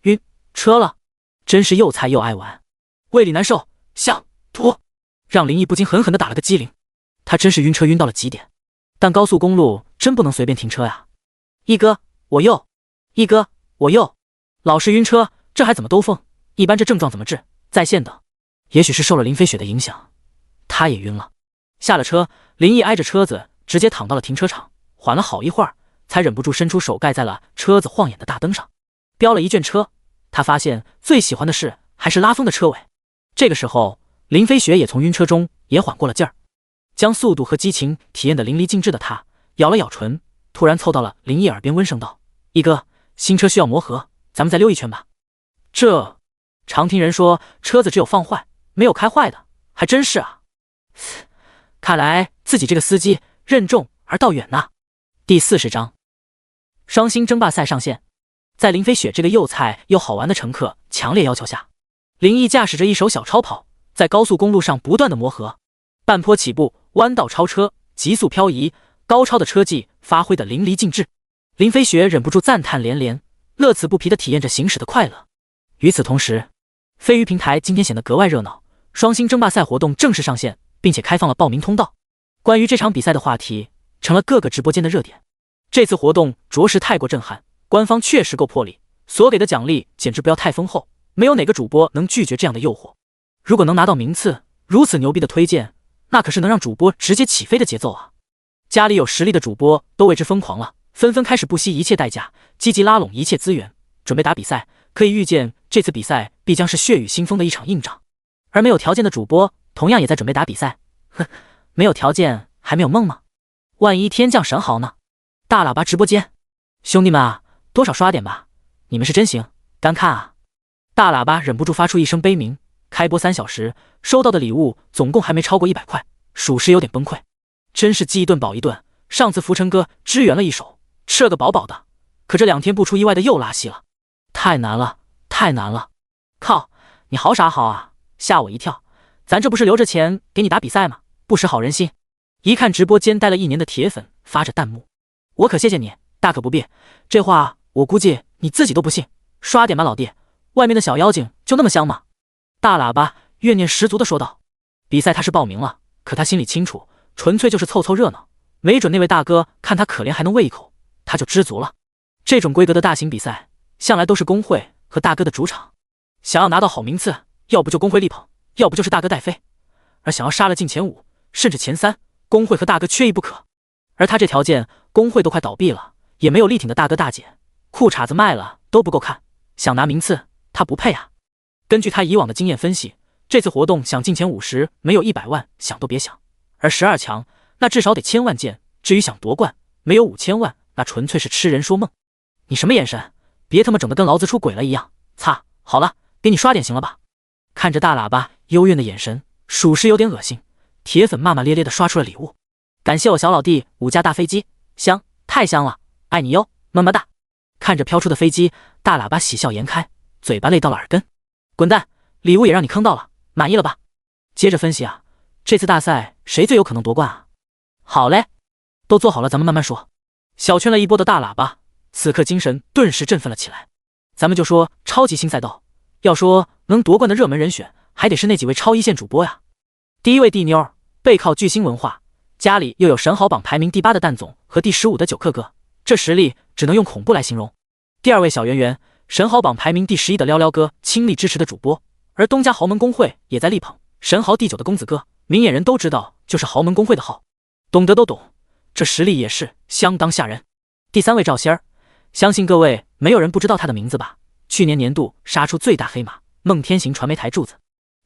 A: 晕车了？真是又菜又爱玩，胃里难受，想吐，让林毅不禁狠狠地打了个激灵。他真是晕车晕到了极点，但高速公路真不能随便停车呀！毅哥，我又，毅哥，我又，老是晕车，这还怎么兜风？一般这症状怎么治？在线等。也许是受了林飞雪的影响，他也晕了。下了车，林毅挨着车子直接躺到了停车场，缓了好一会儿，才忍不住伸出手盖在了车子晃眼的大灯上。飙了一圈车，他发现最喜欢的事还是拉风的车尾。这个时候，林飞雪也从晕车中也缓过了劲儿，将速度和激情体验得淋漓尽致的他咬了咬唇，突然凑到了林毅耳边温声道：毅哥，新车需要磨合，咱们再溜一圈吧。这常听人说车子只有放坏没有开坏的，还真是啊。看来自己这个司机任重而道远呐。第40章双星争霸赛上线。在林飞雪这个又菜又好玩的乘客强烈要求下，林毅驾驶着一手小超跑，在高速公路上不断的磨合，半坡起步，弯道超车，急速漂移，高超的车技发挥得淋漓尽致。林飞雪忍不住赞叹连连，乐此不疲地体验着行驶的快乐。与此同时，飞鱼平台今天显得格外热闹，双星争霸赛活动正式上线，并且开放了报名通道。关于这场比赛的话题成了各个直播间的热点。这次活动着实太过震撼，官方确实够魄力，所给的奖励简直不要太丰厚，没有哪个主播能拒绝这样的诱惑。如果能拿到名次，如此牛逼的推荐，那可是能让主播直接起飞的节奏啊！家里有实力的主播都为之疯狂了，纷纷开始不惜一切代价，积极拉拢一切资源，准备打比赛。可以预见，这次比赛必将是血雨腥风的一场硬仗。而没有条件的主播同样也在准备打比赛。没有条件还没有梦吗？万一天降神豪呢？大喇叭直播间，兄弟们啊，多少刷点吧，你们是真行，干看啊！大喇叭忍不住发出一声悲鸣。开播3小时，收到的礼物总共还没超过100块，属实有点崩溃。真是饥一顿饱一顿，上次浮尘哥支援了一手，吃了个饱饱的，可这2天不出意外的又拉稀了，太难了，太难了！靠，你好傻好啊，吓我一跳！咱这不是留着钱给你打比赛吗？不识好人心！一看直播间待了1年的铁粉发着弹幕，我可谢谢你，大可不必。这话我估计你自己都不信，刷点吧老弟，外面的小妖精就那么香吗？大喇叭怨念十足的说道。比赛他是报名了，可他心里清楚，纯粹就是凑凑热闹，没准那位大哥看他可怜还能喂一口，他就知足了。这种规格的大型比赛，向来都是工会和大哥的主场。想要拿到好名次，要不就工会力捧，要不就是大哥带飞。而想要杀了进前5，甚至前3，工会和大哥缺一不可。而他这条件，工会都快倒闭了，也没有力挺的大哥大姐，裤衩子卖了都不够看。想拿名次，他不配啊。根据他以往的经验分析，这次活动想进前50，没有100万想都别想。而12强，那至少得1000万件。至于想夺冠，没有5000万，那纯粹是痴人说梦。你什么眼神？别他妈整得跟老子出轨了一样！擦，好了，给你刷点行了吧？看着大喇叭幽怨的眼神，属实有点恶心。铁粉骂骂咧咧的刷出了礼物，感谢我小老弟5架大飞机，香，太香了，爱你哟，么么哒！看着飘出的飞机，大喇叭喜笑颜开，嘴巴累到了耳根。滚蛋，礼物也让你坑到了，满意了吧？接着分析啊，这次大赛谁最有可能夺冠啊？好嘞，都做好了，咱们慢慢说。小圈了一波的大喇叭，此刻精神顿时振奋了起来。咱们就说超级新赛道，要说能夺冠的热门人选，还得是那几位超一线主播呀。第一位地妞，背靠巨星文化，家里又有神豪榜排名第8的蛋总和第15的九克哥，这实力只能用恐怖来形容。第二位小圆圆，神豪榜排名第11的撩撩哥，倾力支持的主播，而东家豪门公会也在力捧。神豪第9的公子哥，明眼人都知道就是豪门公会的号，懂得都懂，这实力也是相当吓人。第3位赵仙儿，相信各位没有人不知道他的名字吧？去年年度杀出最大黑马，梦天行传媒台柱子。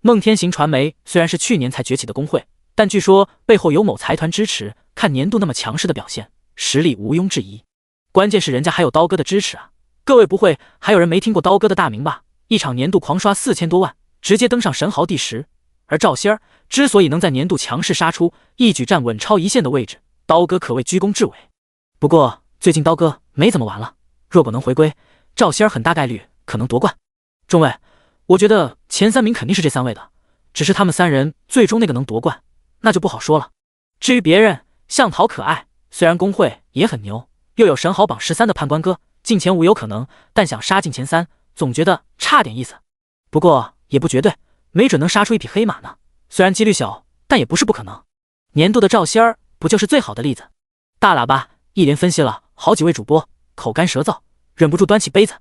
A: 梦天行传媒虽然是去年才崛起的公会，但据说背后有某财团支持，看年度那么强势的表现，实力毋庸置疑。关键是人家还有刀哥的支持啊！各位不会还有人没听过刀哥的大名吧？一场年度狂刷4000多万，直接登上神豪第10。而赵仙儿之所以能在年度强势杀出，一举站稳超一线的位置，刀哥可谓居功至伟。不过最近刀哥没怎么玩了，若果能回归，赵仙儿很大概率可能夺冠。众位，我觉得前3名肯定是这3位的，只是他们3人最终那个能夺冠，那就不好说了。至于别人，像陶可爱，虽然工会也很牛，又有神豪榜13的判官哥，进前5有可能，但想杀进前3，总觉得差点意思。不过也不绝对，没准能杀出一匹黑马呢。虽然几率小，但也不是不可能。年度的赵仙儿不就是最好的例子？大喇叭一连分析了好几位主播，口干舌燥，忍不住端起杯子。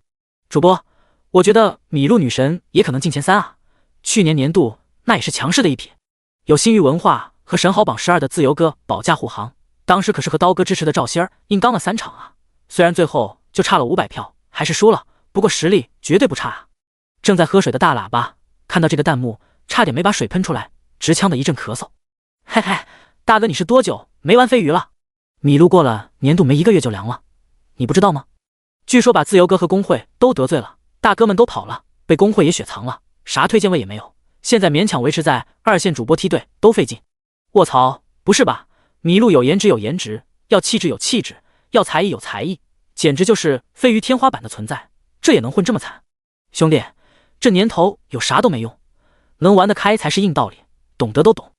A: 主播，我觉得米露女神也可能进前3啊，去年年度那也是强势的一匹。有星娱文化和神豪榜12的自由哥保驾护航，当时可是和刀哥支持的赵仙儿硬刚了3场啊，虽然最后就差了500票，还是输了，不过实力绝对不差啊。正在喝水的大喇叭看到这个弹幕，差点没把水喷出来，直呛的一阵咳嗽。嘿嘿，大哥你是多久没玩飞鱼了？米露过了年度没1个月就凉了，你不知道吗？据说把自由哥和工会都得罪了，大哥们都跑了，被工会也雪藏了，啥推荐位也没有，现在勉强维持在2线主播梯队都费劲。卧槽，不是吧？米露有颜值有颜值，要气质有气质，要才艺有才艺，简直就是飞鱼天花板的存在，这也能混这么惨？兄弟，这年头有啥都没用，能玩得开才是硬道理，懂得都懂。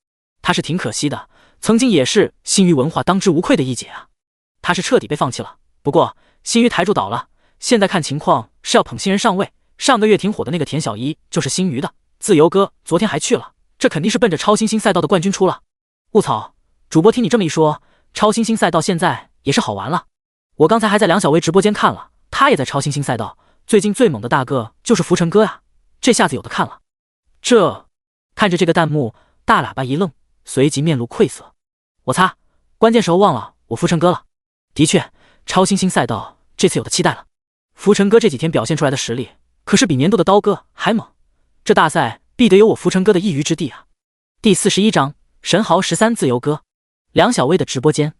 A: 他是挺可惜的，曾经也是星娱文化当之无愧的一姐啊。他是彻底被放弃了，不过星娱台柱倒了，现在看情况是要捧新人上位。上个月挺火的那个田小一就是星娱的，自由哥昨天还去了，这肯定是奔着超新星赛道的冠军出了。卧槽，主播听你这么一说，超新星赛道现在也是好玩了。我刚才还在梁小薇直播间看了，他也在超新星赛道，最近最猛的大哥就是浮尘哥呀，这下子有的看了。看着这个弹幕，大喇叭一愣，随即面露愧色。我擦，关键时候忘了我浮尘哥了。的确，超新星赛道这次有的期待了。浮尘哥这几天表现出来的实力，可是比年度的刀哥还猛，这大赛必得有我浮尘哥的一隅之地啊。第41章，神豪13自由歌。梁小薇的直播间，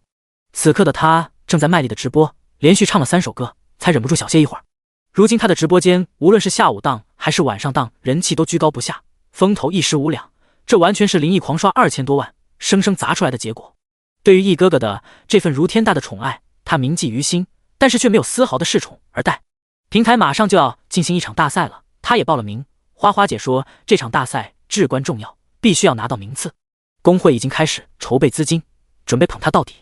A: 此刻的她正在卖力的直播，连续唱了3首歌，才忍不住小歇一会儿。如今她的直播间，无论是下午档还是晚上档，人气都居高不下，风头一时无两，这完全是灵异狂刷2000多万，生生砸出来的结果。对于易哥哥的这份如天大的宠爱，他铭记于心，但是却没有丝毫的恃宠而待。平台马上就要进行一场大赛了，他也报了名。花花姐说这场大赛至关重要，必须要拿到名次。工会已经开始筹备资金，准备捧他到底。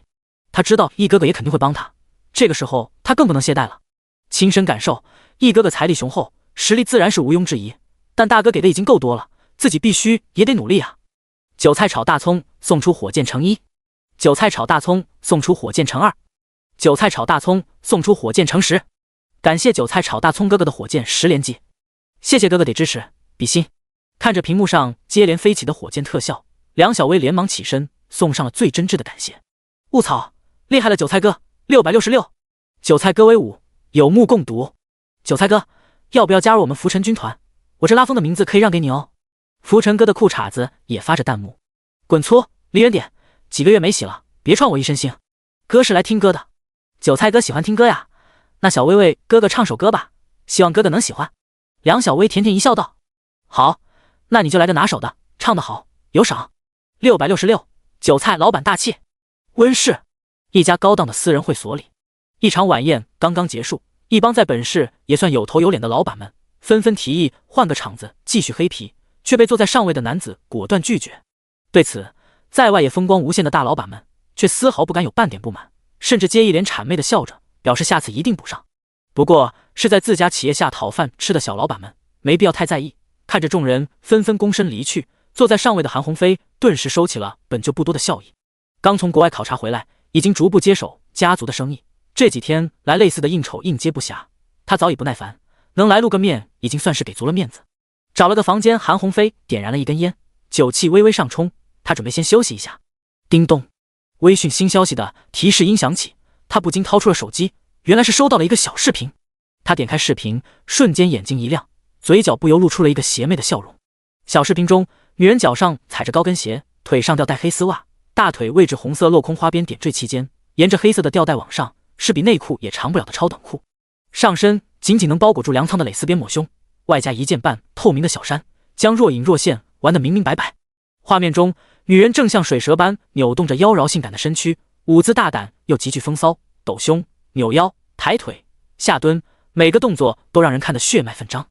A: 他知道易哥哥也肯定会帮他，这个时候他更不能懈怠了。亲身感受，易哥哥财力雄厚，实力自然是毋庸置疑，但大哥给的已经够多了，自己必须也得努力啊。韭菜炒大葱送出火箭乘1，韭菜炒大葱送出火箭乘2。韭菜炒大葱送出火箭乘10，感谢韭菜炒大葱哥哥的火箭10连击，谢谢哥哥的支持，比心。看着屏幕上接连飞起的火箭特效，梁小薇连忙起身送上了最真挚的感谢。卧槽，厉害了韭菜哥，666，韭菜哥威武，有目共睹。韭菜哥，要不要加入我们浮尘军团？我这拉风的名字可以让给你哦。浮尘哥的裤衩子也发着弹幕，滚粗，离远点，几个月没洗了，别创我一身腥。哥是来听歌的，韭菜哥喜欢听歌呀，那小薇为哥哥唱首歌吧，希望哥哥能喜欢。梁小薇甜甜一笑道：好，那你就来个拿手的，唱得好有赏。666，韭菜老板大气。温室，一家高档的私人会所里，一场晚宴刚刚结束，一帮在本市也算有头有脸的老板们纷纷提议换个场子继续黑皮，却被坐在上位的男子果断拒绝。对此，在外也风光无限的大老板们却丝毫不敢有半点不满，甚至皆一脸谄媚的笑着，表示下次一定补上。不过是在自家企业下讨饭吃的小老板们没必要太在意。看着众人纷纷躬身离去，坐在上位的韩鸿飞顿时收起了本就不多的笑意。刚从国外考察回来，已经逐步接手家族的生意，这几天来类似的应酬应接不暇，他早已不耐烦，能来露个面已经算是给足了面子。找了个房间，韩鸿飞点燃了一根烟，酒气微微上冲，他准备先休息一下。叮咚，微讯新消息的提示音响起，他不禁掏出了手机，原来是收到了一个小视频。他点开视频，瞬间眼睛一亮，嘴角不由露出了一个邪魅的笑容。小视频中，女人脚上踩着高跟鞋，腿上吊带黑丝袜，大腿位置红色镂空花边点缀期间，沿着黑色的吊带往上是比内裤也长不了的超短裤，上身紧紧能包裹住粮仓的蕾丝边抹胸，外加一件半透明的小衫，将若隐若现玩得明明白白。画面中，女人正像水蛇般扭动着妖娆性感的身躯，舞姿大胆又极具风骚，抖胸、扭腰、抬腿、下蹲，每个动作都让人看得血脉奋张。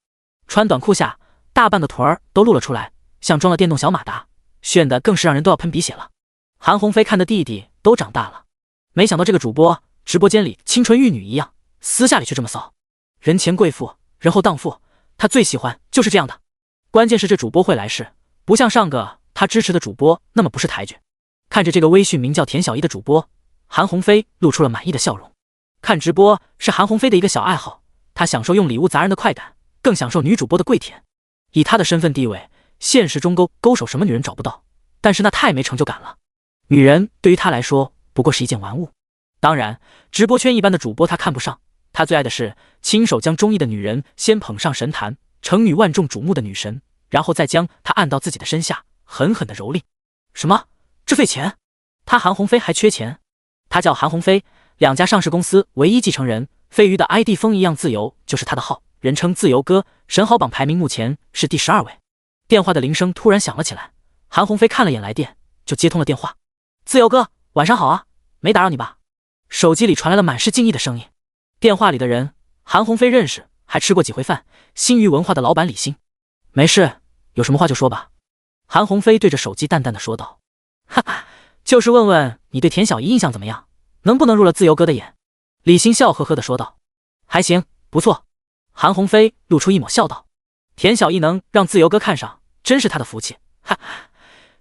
A: 穿短裤下，大半个臀儿都露了出来，像装了电动小马达，炫得更是让人都要喷鼻血了。韩鸿飞看的弟弟都长大了，没想到这个主播直播间里清纯玉女一样，私下里却这么骚。人前贵妇，人后荡妇，他最喜欢就是这样的。关键是这主播会来事，不像上个他支持的主播那么不识抬举。看着这个微讯名叫田小一的主播，韩鸿飞露出了满意的笑容。看直播是韩鸿飞的一个小爱好，他享受用礼物砸人的快感，更享受女主播的跪舔。以他的身份地位，现实中勾手什么女人找不到，但是那太没成就感了。女人对于他来说不过是一件玩物。当然，直播圈一般的主播他看不上，他最爱的是亲手将中意的女人先捧上神坛，成女万众瞩目的女神，然后再将她按到自己的身下，狠狠的蹂躏。什么？这费钱？他韩鸿飞还缺钱？他叫韩鸿飞，2家上市公司唯一继承人，飞鱼的 ID 风一样自由就是他的号，人称自由哥，神豪榜排名目前是第12位。电话的铃声突然响了起来，韩鸿飞看了眼来电，就接通了电话。自由哥，晚上好啊，没打扰你吧？手机里传来了满是敬意的声音。电话里的人，韩鸿飞认识，还吃过几回饭，新鱼文化的老板李欣。没事，有什么话就说吧。韩鸿飞对着手机淡淡的说道。哈哈，就是问问你对田小一印象怎么样，能不能入了自由哥的眼？李欣笑呵呵的说道。还行，不错。韩鸿飞露出一抹笑道。田小一能让自由哥看上，真是他的福气。哈哈。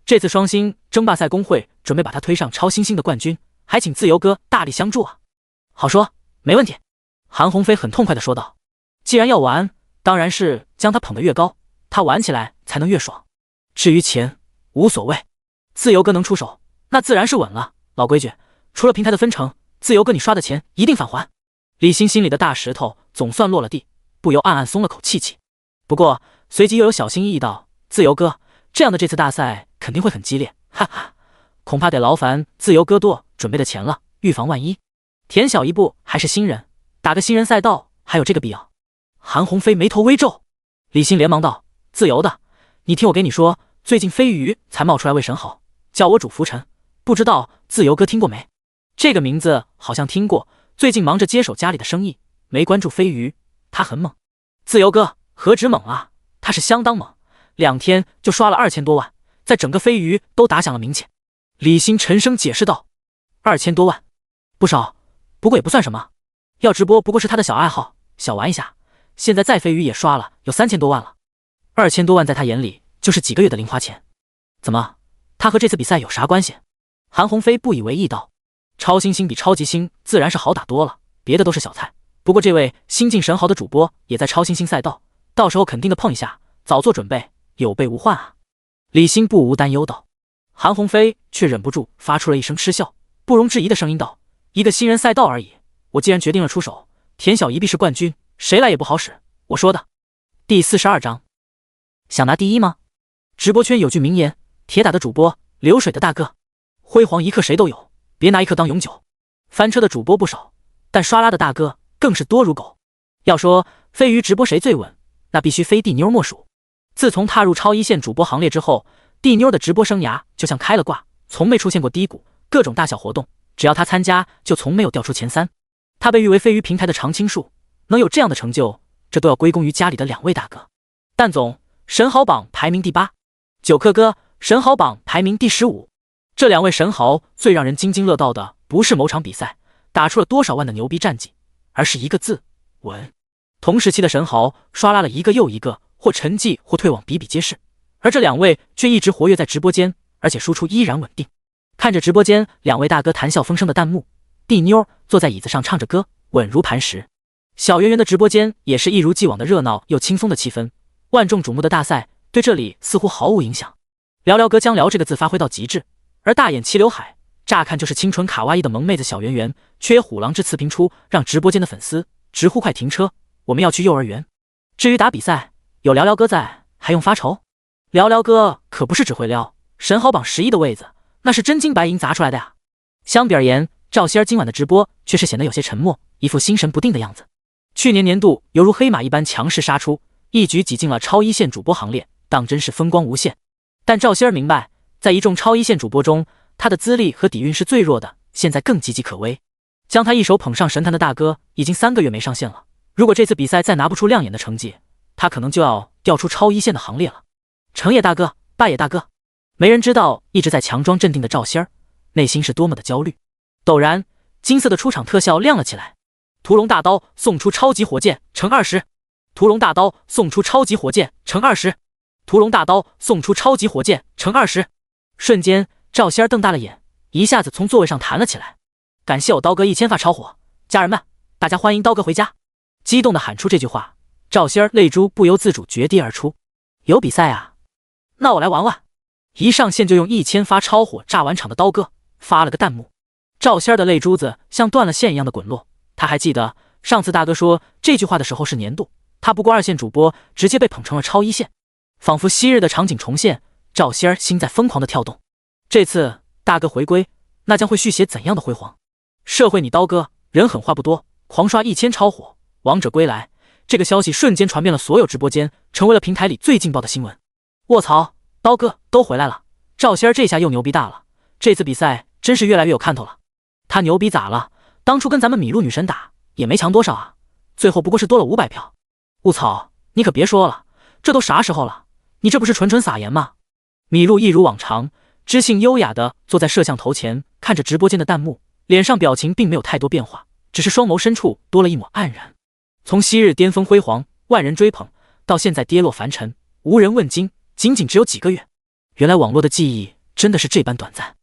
A: 这次双星争霸赛公会准备把他推上超新星的冠军，还请自由哥大力相助啊！好说，没问题。韩鸿飞很痛快地说道。既然要玩，当然是将他捧得越高，他玩起来才能越爽。至于钱，无所谓，自由哥能出手，那自然是稳了。老规矩，除了平台的分成，自由哥你刷的钱一定返还。李欣心里的大石头总算落了地，不由暗暗松了口气。不过随即又有小心翼翼道：自由哥，这样的这次大赛肯定会很激烈，哈哈，恐怕得劳烦自由哥多准备的钱了，预防万一。田小一部还是新人，打个新人赛道还有这个必要？韩鸿飞眉头微皱。李欣连忙道：自由的，你听我给你说，最近飞鱼才冒出来位神好，叫我主浮尘，不知道自由哥听过没？这个名字好像听过，最近忙着接手家里的生意，没关注飞鱼。他很猛。自由哥何止猛啊，他是相当猛，2天就刷了2000多万，在整个飞鱼都打响了名气。李欣沉声解释道：2000多万，不少，不过也不算什么。要直播不过是他的小爱好，小玩一下。现在在飞鱼也刷了有3000多万了，2000多万在他眼里就是几个月的零花钱。怎么，他和这次比赛有啥关系？韩鸿飞不以为意道。超新星比超级星自然是好打多了，别的都是小菜。不过这位新晋神豪的主播也在超新星赛道，到时候肯定的碰一下，早做准备，有备无患啊。李欣不无担忧道。韩鸿飞却忍不住发出了一声嗤笑，不容置疑的声音道：一个新人赛道而已，我既然决定了出手，田小一必是冠军，谁来也不好使。我说的。第42章，想拿第一吗？直播圈有句名言，铁打的主播，流水的大哥，辉煌一刻谁都有，别拿一刻当永久。翻车的主播不少，但刷拉的大哥更是多如狗。要说飞鱼直播谁最稳，那必须非地妞莫属。自从踏入超一线主播行列之后，地妞的直播生涯就像开了挂，从没出现过低谷，各种大小活动，只要她参加，就从没有掉出前3。她被誉为飞鱼平台的常青树，能有这样的成就，这都要归功于家里的2位大哥。蛋总神豪榜排名第8，九克哥神豪榜排名第15。这2位神豪最让人津津乐道的，不是某场比赛打出了多少万的牛逼战绩，而是一个字：稳。同时期的神豪刷拉了一个又一个，或沉寂或退网比比皆是，而这2位却一直活跃在直播间，而且输出依然稳定。看着直播间2位大哥谈笑风生的弹幕，地妞坐在椅子上唱着歌，稳如磐石。小圆圆的直播间也是一如既往的热闹又轻松的气氛，万众瞩目的大赛对这里似乎毫无影响。聊聊哥将聊这个字发挥到极致，而大眼齐刘海乍看就是清纯卡哇伊的萌妹子小圆圆，却也虎狼之词频出，让直播间的粉丝直呼快停车，我们要去幼儿园。至于打比赛，有聊聊哥在，还用发愁？聊聊哥可不是只会撩，神豪榜11的位子那是真金白银砸出来的呀。相比而言，赵仙儿今晚的直播却是显得有些沉默，一副心神不定的样子。去年年度犹如黑马一般强势杀出，一举挤进了超一线主播行列，当真是风光无限。但赵仙儿明白，在一众超一线主播中，他的资历和底蕴是最弱的，现在更岌岌可危。将他一手捧上神坛的大哥已经3个月没上线了，如果这次比赛再拿不出亮眼的成绩，他可能就要掉出超一线的行列了。成也大哥，败也大哥，没人知道一直在强装镇定的赵仙儿内心是多么的焦虑。陡然，金色的出场特效亮了起来，屠龙大刀送出超级火箭乘20，屠龙大刀送出超级火箭乘20，屠龙大刀送出超级火箭乘20。瞬间，赵仙儿瞪大了眼，一下子从座位上弹了起来。感谢我刀哥1000发超火，家人们，大家欢迎刀哥回家！激动地喊出这句话，赵仙儿泪珠不由自主决堤而出。有比赛啊？那我来玩玩！一上线就用1000发超火炸完场的刀哥发了个弹幕，赵仙儿的泪珠子像断了线一样的滚落。他还记得上次大哥说这句话的时候是年度，他不过2线主播，直接被捧成了超一线，仿佛昔日的场景重现，赵仙儿心在疯狂的跳动。这次大哥回归，那将会续写怎样的辉煌？社会你刀哥人狠话不多，狂刷1000超火，王者归来，这个消息瞬间传遍了所有直播间，成为了平台里最劲爆的新闻。卧槽，刀哥都回来了，赵仙儿这下又牛逼大了，这次比赛真是越来越有看头了。他牛逼咋了？当初跟咱们米露女神打也没强多少啊，最后不过是多了500票。卧槽，你可别说了，这都啥时候了，你这不是纯纯撒盐吗？米露一如往常，知性优雅的坐在摄像头前，看着直播间的弹幕，脸上表情并没有太多变化，只是双眸深处多了一抹黯然。从昔日巅峰辉煌，万人追捧，到现在跌落凡尘，无人问津，仅仅只有几个月。原来网络的记忆真的是这般短暂，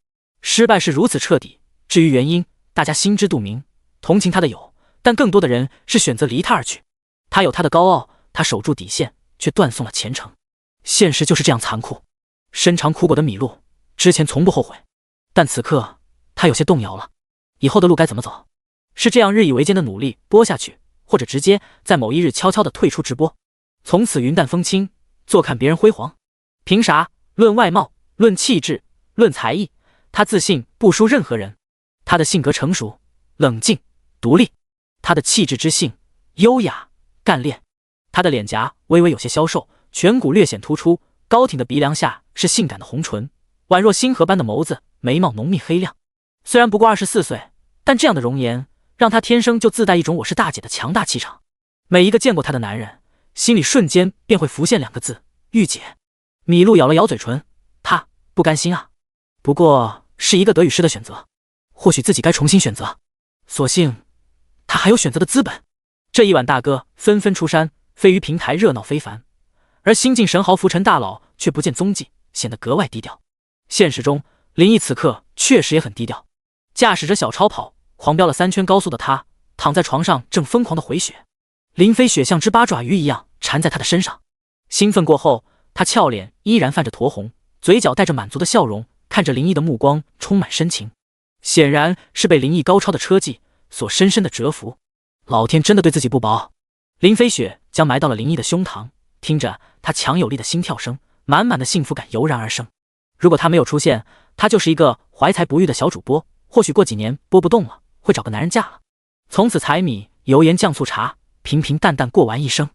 A: 失败是如此彻底。至于原因，大家心知肚明，同情他的有，但更多的人是选择离他而去。他有他的高傲，他守住底线，却断送了前程。现实就是这样残酷。深尝苦果的米露之前从不后悔，但此刻他有些动摇了。以后的路该怎么走？是这样日以为艰的努力播下去，或者直接在某一日悄悄地退出直播，从此云淡风轻，坐看别人辉煌？凭啥？论外貌，论气质，论才艺，他自信不输任何人。他的性格成熟、冷静、独立，他的气质知性、优雅、干练。他的脸颊微微有些消瘦，颧骨略显突出，高挺的鼻梁下是性感的红唇，宛若星河般的眸子，眉毛浓密黑亮。虽然不过24岁，但这样的容颜让他天生就自带一种我是大姐的强大气场。每一个见过他的男人，心里瞬间便会浮现2个字：御姐。米露咬了咬嘴唇，他不甘心啊，不过是一个得与失的选择，或许自己该重新选择。所幸他还有选择的资本。这一晚大哥纷纷出山，飞鱼平台热闹非凡，而新晋神豪浮沉大佬却不见踪迹，显得格外低调。现实中林毅此刻确实也很低调，驾驶着小超跑狂飙了3圈高速的他，躺在床上正疯狂的回血。林飞雪像只八爪鱼一样缠在他的身上。兴奋过后，他俏脸依然泛着酡红，嘴角带着满足的笑容，看着林毅的目光充满深情，显然是被林毅高超的车技所深深的折服。老天真的对自己不薄。林飞雪将埋到了林毅的胸膛，听着他强有力的心跳声，满满的幸福感油然而生。如果他没有出现，他就是一个怀才不遇的小主播，或许过几年播不动了，会找个男人嫁了，从此柴米油盐酱醋茶，平平淡淡过完一生。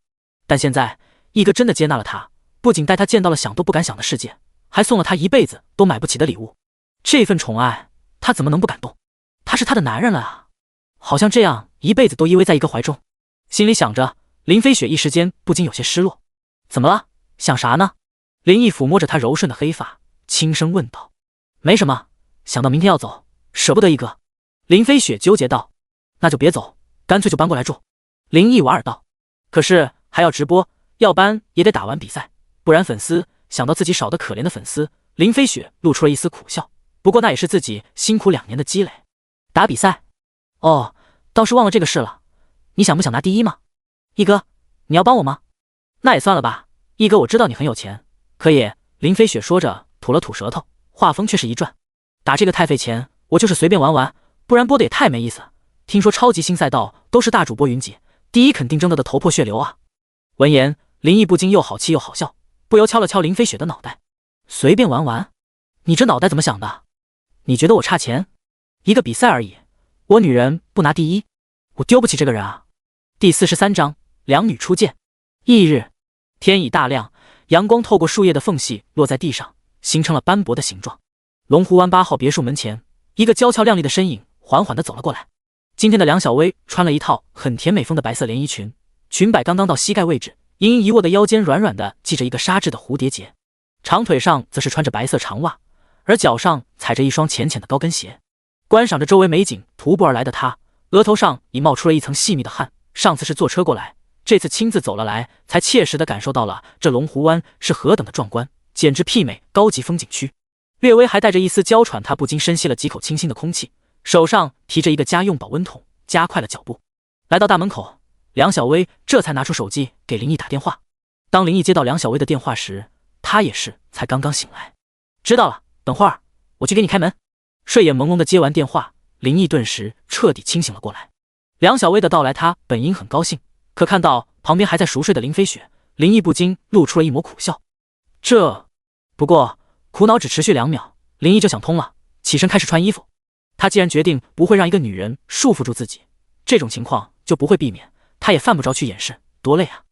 A: 但现在一哥真的接纳了他，不仅带他见到了想都不敢想的世界，还送了他一辈子都买不起的礼物。这份宠爱他怎么能不感动？他是他的男人了啊！好像这样一辈子都依偎在一个怀中。心里想着，林飞雪一时间不禁有些失落。怎么了？想啥呢？林毅抚摸着他柔顺的黑发，轻声问道。没什么，想到明天要走，舍不得一哥。林飞雪纠结道。那就别走，干脆就搬过来住。林毅莞尔道。可是还要直播，要搬也得打完比赛，不然粉丝想到自己少得可怜的粉丝，林飞雪露出了一丝苦笑。不过那也是自己辛苦2年的积累。打比赛？哦，倒是忘了这个事了。你想不想拿第一吗？一哥，你要帮我吗？那也算了吧，一哥我知道你很有钱，可以。林飞雪说着吐了吐舌头，话锋却是一转。打这个太费钱，我就是随便玩玩，不然播的也太没意思。听说超级新赛道都是大主播云集，第一肯定争得头破血流啊。闻言，林毅不禁又好气又好笑，不由敲了敲林飞雪的脑袋。随便玩玩？你这脑袋怎么想的？你觉得我差钱？一个比赛而已，我女人不拿第一，我丢不起这个人啊。第43章两女初见。翌日，天已大亮，阳光透过树叶的缝隙落在地上，形成了斑驳的形状。龙湖湾8号别墅门前，一个娇俏靓丽的身影缓缓地走了过来。今天的梁小薇穿了一套很甜美风的白色连衣裙，裙摆刚刚到膝盖位置，盈盈一握的腰间软软的系着一个纱质的蝴蝶结，长腿上则是穿着白色长袜，而脚上踩着一双浅浅的高跟鞋。观赏着周围美景徒步而来的她，额头上已冒出了一层细密的汗。上次是坐车过来，这次亲自走了来，才切实地感受到了这龙湖湾是何等的壮观，简直媲美高级风景区。略微还带着一丝娇喘，她不禁深吸了几口清新的空气，手上提着一个家用保温桶，加快了脚步。来到大门口，梁小薇这才拿出手机给林毅打电话。当林毅接到梁小薇的电话时，他也是才刚刚醒来。知道了，等会儿我去给你开门。睡眼朦胧的接完电话，林毅顿时彻底清醒了过来。梁小薇的到来，他本应很高兴，可看到旁边还在熟睡的林飞雪，林毅不禁露出了一抹苦笑。不过苦恼只持续2秒，林毅就想通了，起身开始穿衣服。他既然决定不会让一个女人束缚住自己，这种情况就不会避免，他也犯不着去掩饰，多累啊。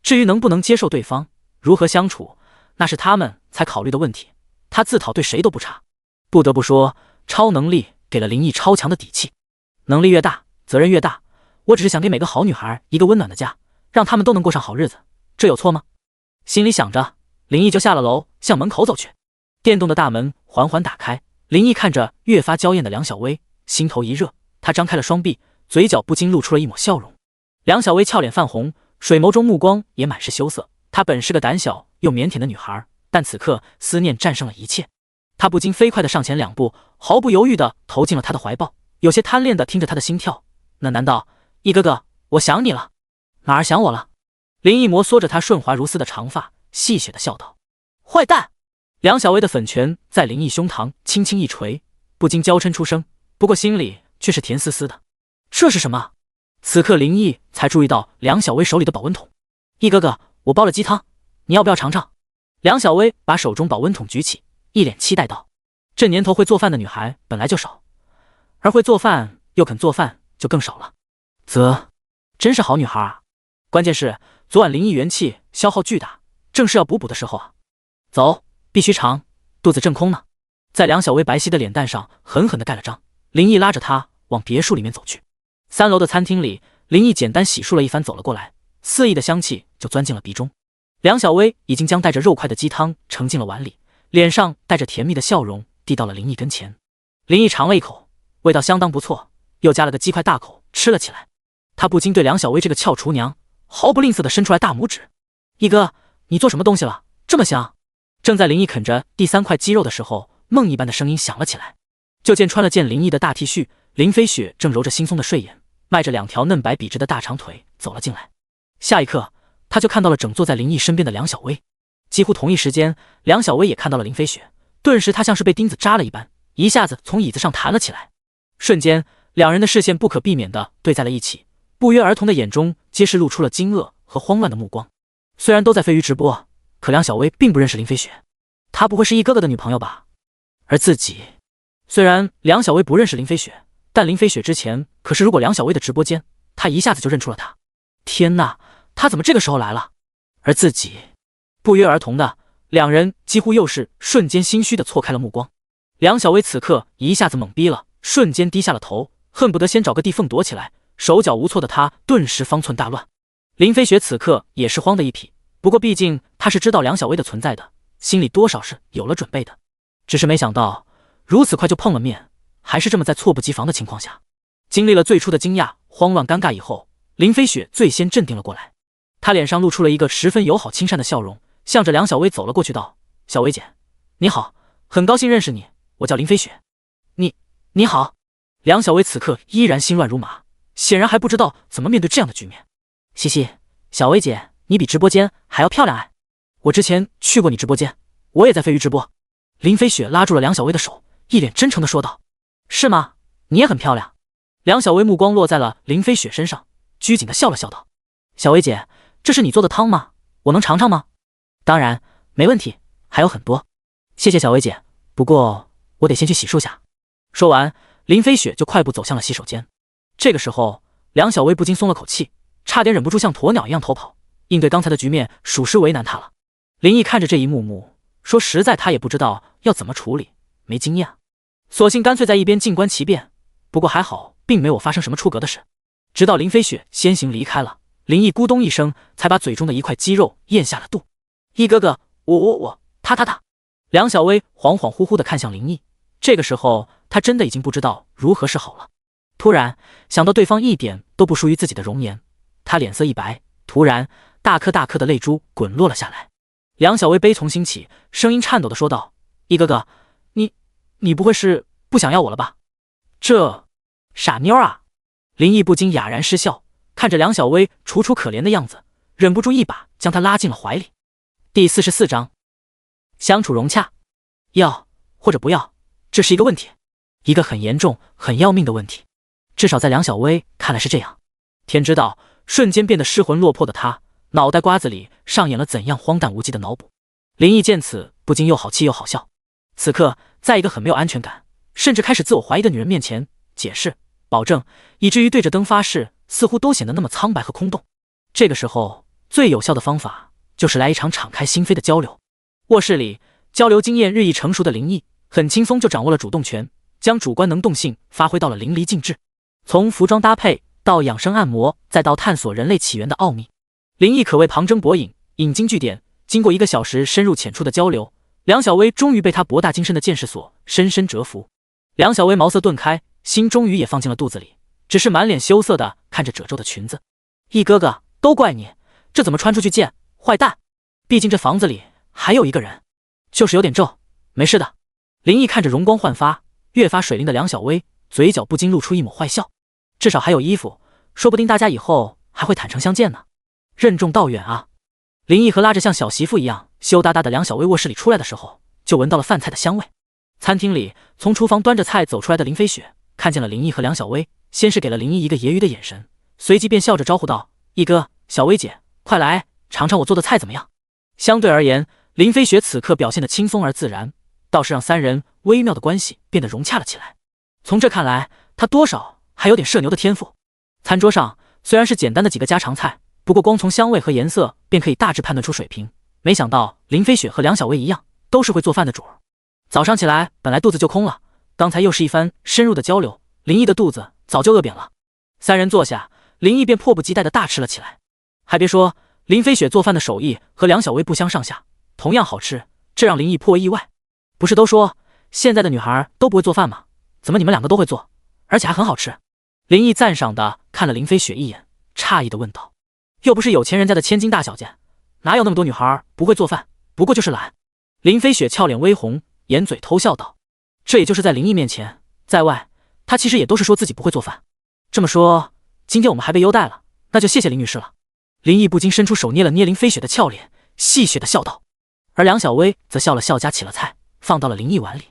A: 至于能不能接受对方，如何相处，那是他们才考虑的问题，他自讨对谁都不差。不得不说，超能力给了林毅超强的底气。能力越大，责任越大，我只是想给每个好女孩一个温暖的家，让她们都能过上好日子，这有错吗？心里想着，林毅就下了楼，向门口走去。电动的大门缓缓打开，林毅看着越发娇艳的梁小薇，心头一热，他张开了双臂，嘴角不禁露出了一抹笑容。梁小薇俏脸泛红，水眸中目光也满是羞涩。她本是个胆小又腼腆的女孩，但此刻思念战胜了一切，她不禁飞快地上前2步，毫不犹豫地投进了他的怀抱，有些贪恋地听着他的心跳。那难道，一哥哥，我想你了？哪儿想我了？林毅摩挲着他顺滑如丝的长发，戏谑地笑道。坏蛋！梁小薇的粉拳在林毅胸膛轻轻一捶，不禁娇嗔出声，不过心里却是甜丝丝的。这是什么？此刻林毅才注意到梁小薇手里的保温桶。一哥哥，我煲了鸡汤，你要不要尝尝？梁小薇把手中保温桶举起，一脸期待道。这年头会做饭的女孩本来就少，而会做饭又肯做饭就更少了。真是好女孩啊！关键是昨晚林毅元气消耗巨大，正是要补的时候啊。走，必须尝，肚子正空呢。在梁小薇白皙的脸蛋上狠狠地盖了章，林毅拉着她往别墅里面走去。3楼的餐厅里，林毅简单洗漱了一番走了过来，肆意的香气就钻进了鼻中。梁小薇已经将带着肉块的鸡汤盛进了碗里，脸上带着甜蜜的笑容递到了林毅跟前。林毅尝了一口，味道相当不错，又夹了个鸡块大口吃了起来。他不禁对梁小薇这个俏厨娘毫不吝啬地伸出来大拇指。一哥，你做什么东西了？这么香！正在林毅啃着第3块鸡肉的时候，梦一般的声音响了起来。就见穿了件林毅的大 T 恤，林飞雪正揉着惺忪的睡眼，迈着2条嫩白笔直的大长腿走了进来。下一刻，他就看到了整坐在林毅身边的梁小薇。几乎同一时间，梁小薇也看到了林飞雪，顿时她像是被钉子扎了一般，一下子从椅子上弹了起来。瞬间，两人的视线不可避免地对在了一起，不约而同的眼中皆是露出了惊愕和慌乱的目光。虽然都在飞鱼直播，可梁小薇并不认识林飞雪，她不会是一哥哥的女朋友吧？而自己，虽然梁小薇不认识林飞雪，但林飞雪之前可是如果梁小薇的直播间，她一下子就认出了她。天哪，她怎么这个时候来了？而自己，不约而同的，两人几乎又是瞬间心虚的错开了目光。梁小薇此刻一下子懵逼了，瞬间低下了头，恨不得先找个地缝躲起来。手脚无措的她顿时方寸大乱。林飞雪此刻也是慌的一匹，不过毕竟她是知道梁小薇的存在的，心里多少是有了准备的。只是没想到如此快就碰了面，还是这么在猝不及防的情况下。经历了最初的惊讶、慌乱、尴尬以后，林飞雪最先镇定了过来。她脸上露出了一个十分友好亲善的笑容，向着梁小薇走了过去道：小薇姐，你好，很高兴认识你，我叫林飞雪。你好。梁小薇此刻依然心乱如麻，显然还不知道怎么面对这样的局面。嘻嘻，小薇姐，你比直播间还要漂亮哎！我之前去过你直播间，我也在飞鱼直播。林飞雪拉住了梁小薇的手，一脸真诚地说道：是吗？你也很漂亮。梁小薇目光落在了林飞雪身上，拘谨地笑了笑道：小薇姐，这是你做的汤吗？我能尝尝吗？当然，没问题，还有很多。谢谢小薇姐，不过我得先去洗漱下。说完，林飞雪就快步走向了洗手间。这个时候，梁小薇不禁松了口气，差点忍不住像鸵鸟一样偷跑。应对刚才的局面，属实为难她了。林毅看着这一幕幕，说实在他也不知道要怎么处理，没经验，索性干脆在一边静观其变。不过还好，并没有发生什么出格的事。直到林飞雪先行离开了，林毅咕咚一声，才把嘴中的一块鸡肉咽下了肚。毅哥哥，他。梁小薇恍恍惚惚地看向林毅，这个时候他真的已经不知道如何是好了。突然想到对方一点都不输于自己的容颜，他脸色一白，突然大颗大颗的泪珠滚落了下来。梁小薇悲从心起，声音颤抖地说道：毅哥哥，你不会是不想要我了吧？这傻妞啊！林毅不禁哑然失笑，看着梁小薇楚楚可怜的样子，忍不住一把将她拉进了怀里。第44章，相处融洽。要或者不要，这是一个问题，一个很严重很要命的问题，至少在梁小薇看来是这样。天知道，瞬间变得失魂落魄的她，脑袋瓜子里上演了怎样荒诞无稽的脑补。林毅见此不禁又好气又好笑。此刻在一个很没有安全感，甚至开始自我怀疑的女人面前解释、保证，以至于对着灯发誓，似乎都显得那么苍白和空洞。这个时候最有效的方法就是来一场敞开心扉的交流。卧室里，交流经验日益成熟的林毅很轻松就掌握了主动权，将主观能动性发挥到了淋漓尽致。从服装搭配到养生按摩，再到探索人类起源的奥秘，林毅可谓旁征博引，引经据典。经过1个小时深入浅出的交流，梁小薇终于被他博大精深的见识所深深折服。梁小薇茅塞顿开，心终于也放进了肚子里，只是满脸羞涩地看着褶皱的裙子。毅哥哥，都怪你，这怎么穿出去见？坏蛋！毕竟这房子里还有一个人，就是有点皱，没事的。林毅看着容光焕发、越发水灵的梁小薇，嘴角不禁露出一抹坏笑。至少还有衣服，说不定大家以后还会坦诚相见呢。任重道远啊！林毅和拉着像小媳妇一样羞答答的梁小薇卧室里出来的时候，就闻到了饭菜的香味。餐厅里，从厨房端着菜走出来的林飞雪看见了林毅和梁小薇，先是给了林毅一个揶揄的眼神，随即便笑着招呼道：毅哥，小薇姐，快来尝尝我做的菜怎么样？相对而言，林飞雪此刻表现得轻松而自然，倒是让三人微妙的关系变得融洽了起来。从这看来，他多少还有点社牛的天赋。餐桌上虽然是简单的几个家常菜，不过光从香味和颜色便可以大致判断出水平。没想到林飞雪和梁小薇一样，都是会做饭的主儿。早上起来本来肚子就空了，刚才又是一番深入的交流，林毅的肚子早就饿扁了。三人坐下，林毅便迫不及待地大吃了起来。还别说，林飞雪做饭的手艺和梁小薇不相上下，同样好吃，这让林毅颇为意外。不是都说现在的女孩都不会做饭吗？怎么你们两个都会做，而且还很好吃？林毅赞赏地看了林飞雪一眼，诧异地问道：又不是有钱人家的千金大小姐，哪有那么多女孩不会做饭，不过就是懒。林飞雪俏脸微红，掩嘴偷笑道：这也就是在林毅面前，在外，他其实也都是说自己不会做饭。这么说，今天我们还被优待了，那就谢谢林女士了。林毅不禁伸出手捏了捏林飞雪的俏脸，戏谑的笑道。而梁小薇则笑了笑，夹起了菜，放到了林毅碗里。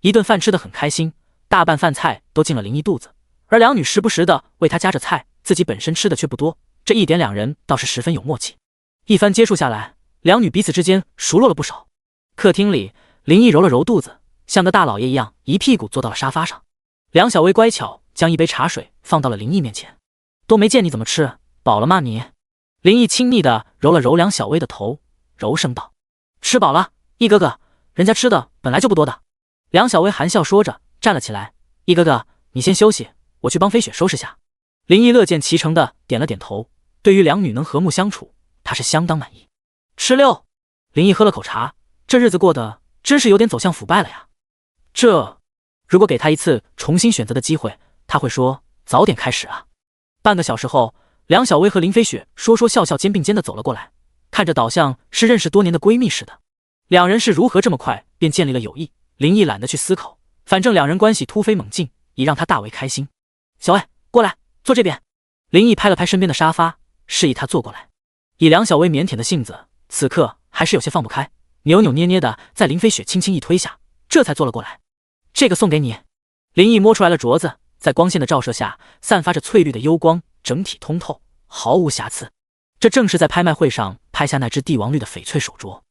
A: 一顿饭吃得很开心，大半饭菜都进了林毅肚子，而两女时不时的为他夹着菜，自己本身吃的却不多，这一点两人倒是十分有默契。一番接触下来，两女彼此之间熟络了不少。客厅里，林毅揉了揉肚子，像个大老爷一样一屁股坐到了沙发上。梁小薇乖巧将一杯茶水放到了林毅面前。都没见你怎么吃，饱了吗你？林毅亲昵地揉了揉梁小薇的头，柔声道。吃饱了，毅哥哥，人家吃的本来就不多的。梁小薇含笑说着，站了起来。毅哥哥，你先休息，我去帮飞雪收拾下。林毅乐见其成的点了点头，对于两女能和睦相处，他是相当满意。吃溜。林毅喝了口茶，这日子过得真是有点走向腐败了呀。如果给他一次重新选择的机会，他会说早点开始啊。半个小时后，梁小薇和林飞雪说说笑笑，肩并肩的走了过来，看着倒像是认识多年的闺蜜似的。两人是如何这么快便建立了友谊？林毅懒得去思考，反正两人关系突飞猛进，已让他大为开心。小薇，过来，坐这边。林毅拍了拍身边的沙发，示意他坐过来。以梁小薇腼腆的性子，此刻还是有些放不开，扭扭捏捏的在林飞雪轻轻一推下，这才坐了过来。这个送给你。林毅摸出来了镯子，在光线的照射下，散发着翠绿的幽光，整体通透，毫无瑕疵。这正是在拍卖会上拍下那只帝王绿的翡翠手镯。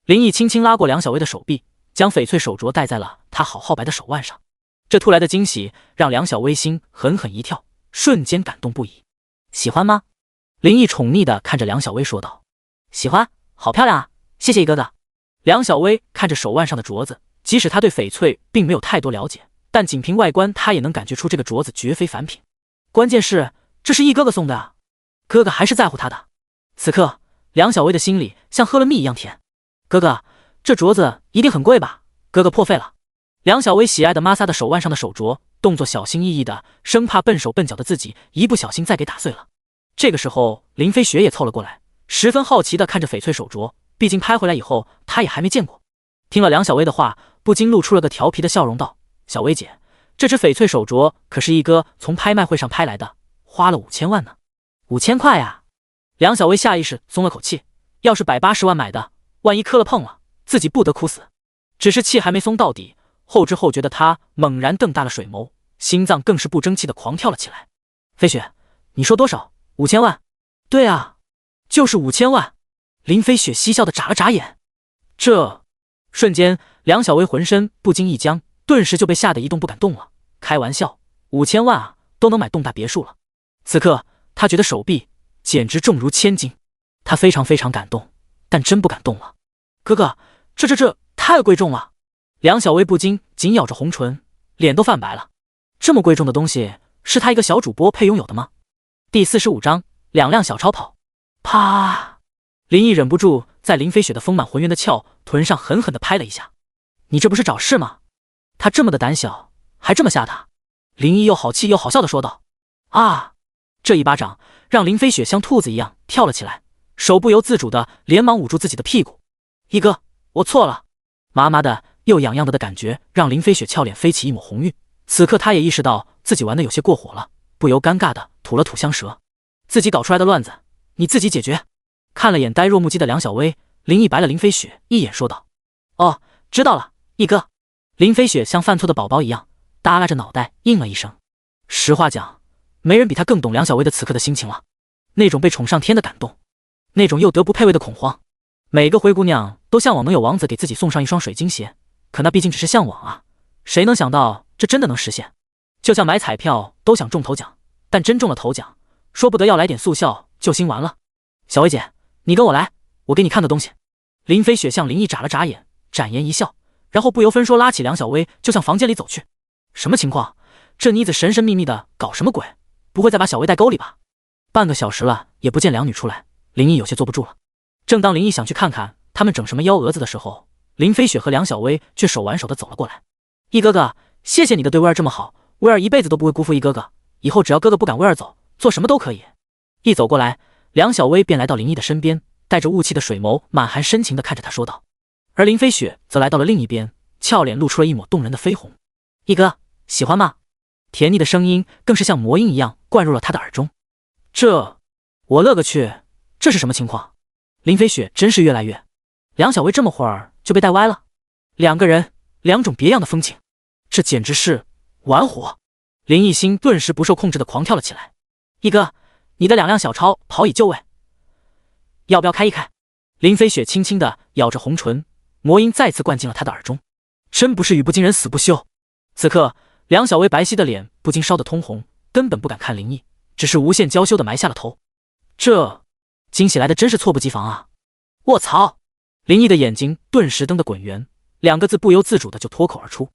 A: 林毅轻轻拉过梁小薇的手臂，将翡翠手镯戴在了她好白的手腕上。这突来的惊喜让梁小薇心狠狠一跳，瞬间感动不已。喜欢吗？林毅宠溺地看着梁小薇说道。喜欢，好漂亮啊，谢谢毅哥哥。梁小薇看着手腕上的镯子，即使她对翡翠并没有太多了解，但仅凭外观，她也能感觉出这个镯子绝非凡品。关键是这是毅哥哥送的啊，哥哥还是在乎她的。此刻梁小薇的心里像喝了蜜一样甜。哥哥，这镯子一定很贵吧？哥哥破费了。梁小薇喜爱的摩挲的手腕上的手镯，动作小心翼翼的，生怕笨手笨脚的自己一不小心再给打碎了。这个时候林飞雪也凑了过来，十分好奇的看着翡翠手镯，毕竟拍回来以后她也还没见过。听了梁小薇的话，不禁露出了个调皮的笑容道，小薇姐，这只翡翠手镯可是毅哥从拍卖会上拍来的，花了5000万呢。5000块呀。梁小薇下意识松了口气，要是180万买的，万一磕了碰了，自己不得哭死。只是气还没松到底，后知后觉的他猛然瞪大了水眸，心脏更是不争气的狂跳了起来。飞雪，你说多少？5000万？对啊，就是5000万。林飞雪嬉笑的眨了眨眼。这瞬间梁小薇浑身不禁一僵，顿时就被吓得一动不敢动了。开玩笑，5000万啊，都能买栋大别墅了。此刻他觉得手臂简直重如千斤，他非常感动，但真不敢动了。哥哥，这太贵重了。梁小薇不禁紧咬着红唇，脸都泛白了。这么贵重的东西是他一个小主播配拥有的吗？第45章2辆小超跑。啪！林毅忍不住在林飞雪的丰满浑圆的翘臀上狠狠地拍了一下。你这不是找事吗？他这么的胆小，还这么吓他？林毅又好气又好笑地说道。啊！这一巴掌让林飞雪像兔子一样跳了起来，手不由自主的连忙捂住自己的屁股。毅哥，我错了。麻麻的又痒痒的感觉让林飞雪俏脸飞起一抹红晕。此刻他也意识到自己玩的有些过火了，不由尴尬的吐了吐香舌。自己搞出来的乱子，你自己解决。看了眼呆若木鸡的梁小薇，林毅白了林飞雪一眼说道。哦，知道了，毅哥。林飞雪像犯错的宝宝一样耷拉着脑袋应了一声。实话讲，没人比他更懂梁小薇的此刻的心情了，那种被宠上天的感动，那种又德不配位的恐慌。每个灰姑娘都向往能有王子给自己送上一双水晶鞋，可那毕竟只是向往啊，谁能想到这真的能实现？就像买彩票都想中头奖，但真中了头奖，说不得要来点速效救心丸了。小薇姐，你跟我来，我给你看个东西。林飞雪向林毅眨了眨眼，展颜一笑，然后不由分说拉起梁小薇就向房间里走去。什么情况？这妮子神神秘秘的搞什么鬼？不会再把小薇带沟里吧？半个小时了也不见两女出来，林毅有些坐不住了。正当林毅想去看看他们整什么幺蛾子的时候，林飞雪和梁小薇却手挽手的走了过来。毅哥哥，谢谢你的对薇儿这么好，薇儿一辈子都不会辜负毅哥哥，以后只要哥哥不赶薇儿走，做什么都可以。一走过来，梁小薇便来到林毅的身边，带着雾气的水眸满含深情的看着他说道。而林飞雪则来到了另一边，俏脸露出了一抹动人的绯红。毅哥，喜欢吗？甜腻的声音更是像魔音一样灌入了他的耳中。我勒个去，这是什么情况？林飞雪真是越来越……梁小薇这么会儿就被带歪了，两个人两种别样的风情，这简直是玩火！林奕心顿时不受控制的狂跳了起来。一哥，你的2辆小超跑已就位，要不要开一开？林飞雪轻轻地咬着红唇，魔音再次灌进了他的耳中。真不是语不惊人死不休。此刻梁小薇白皙的脸不禁烧得通红，根本不敢看林毅，只是无限娇羞地埋下了头。这惊喜来的真是猝不及防啊！卧槽！林毅的眼睛顿时瞪得滚圆，2个字不由自主的就脱口而出：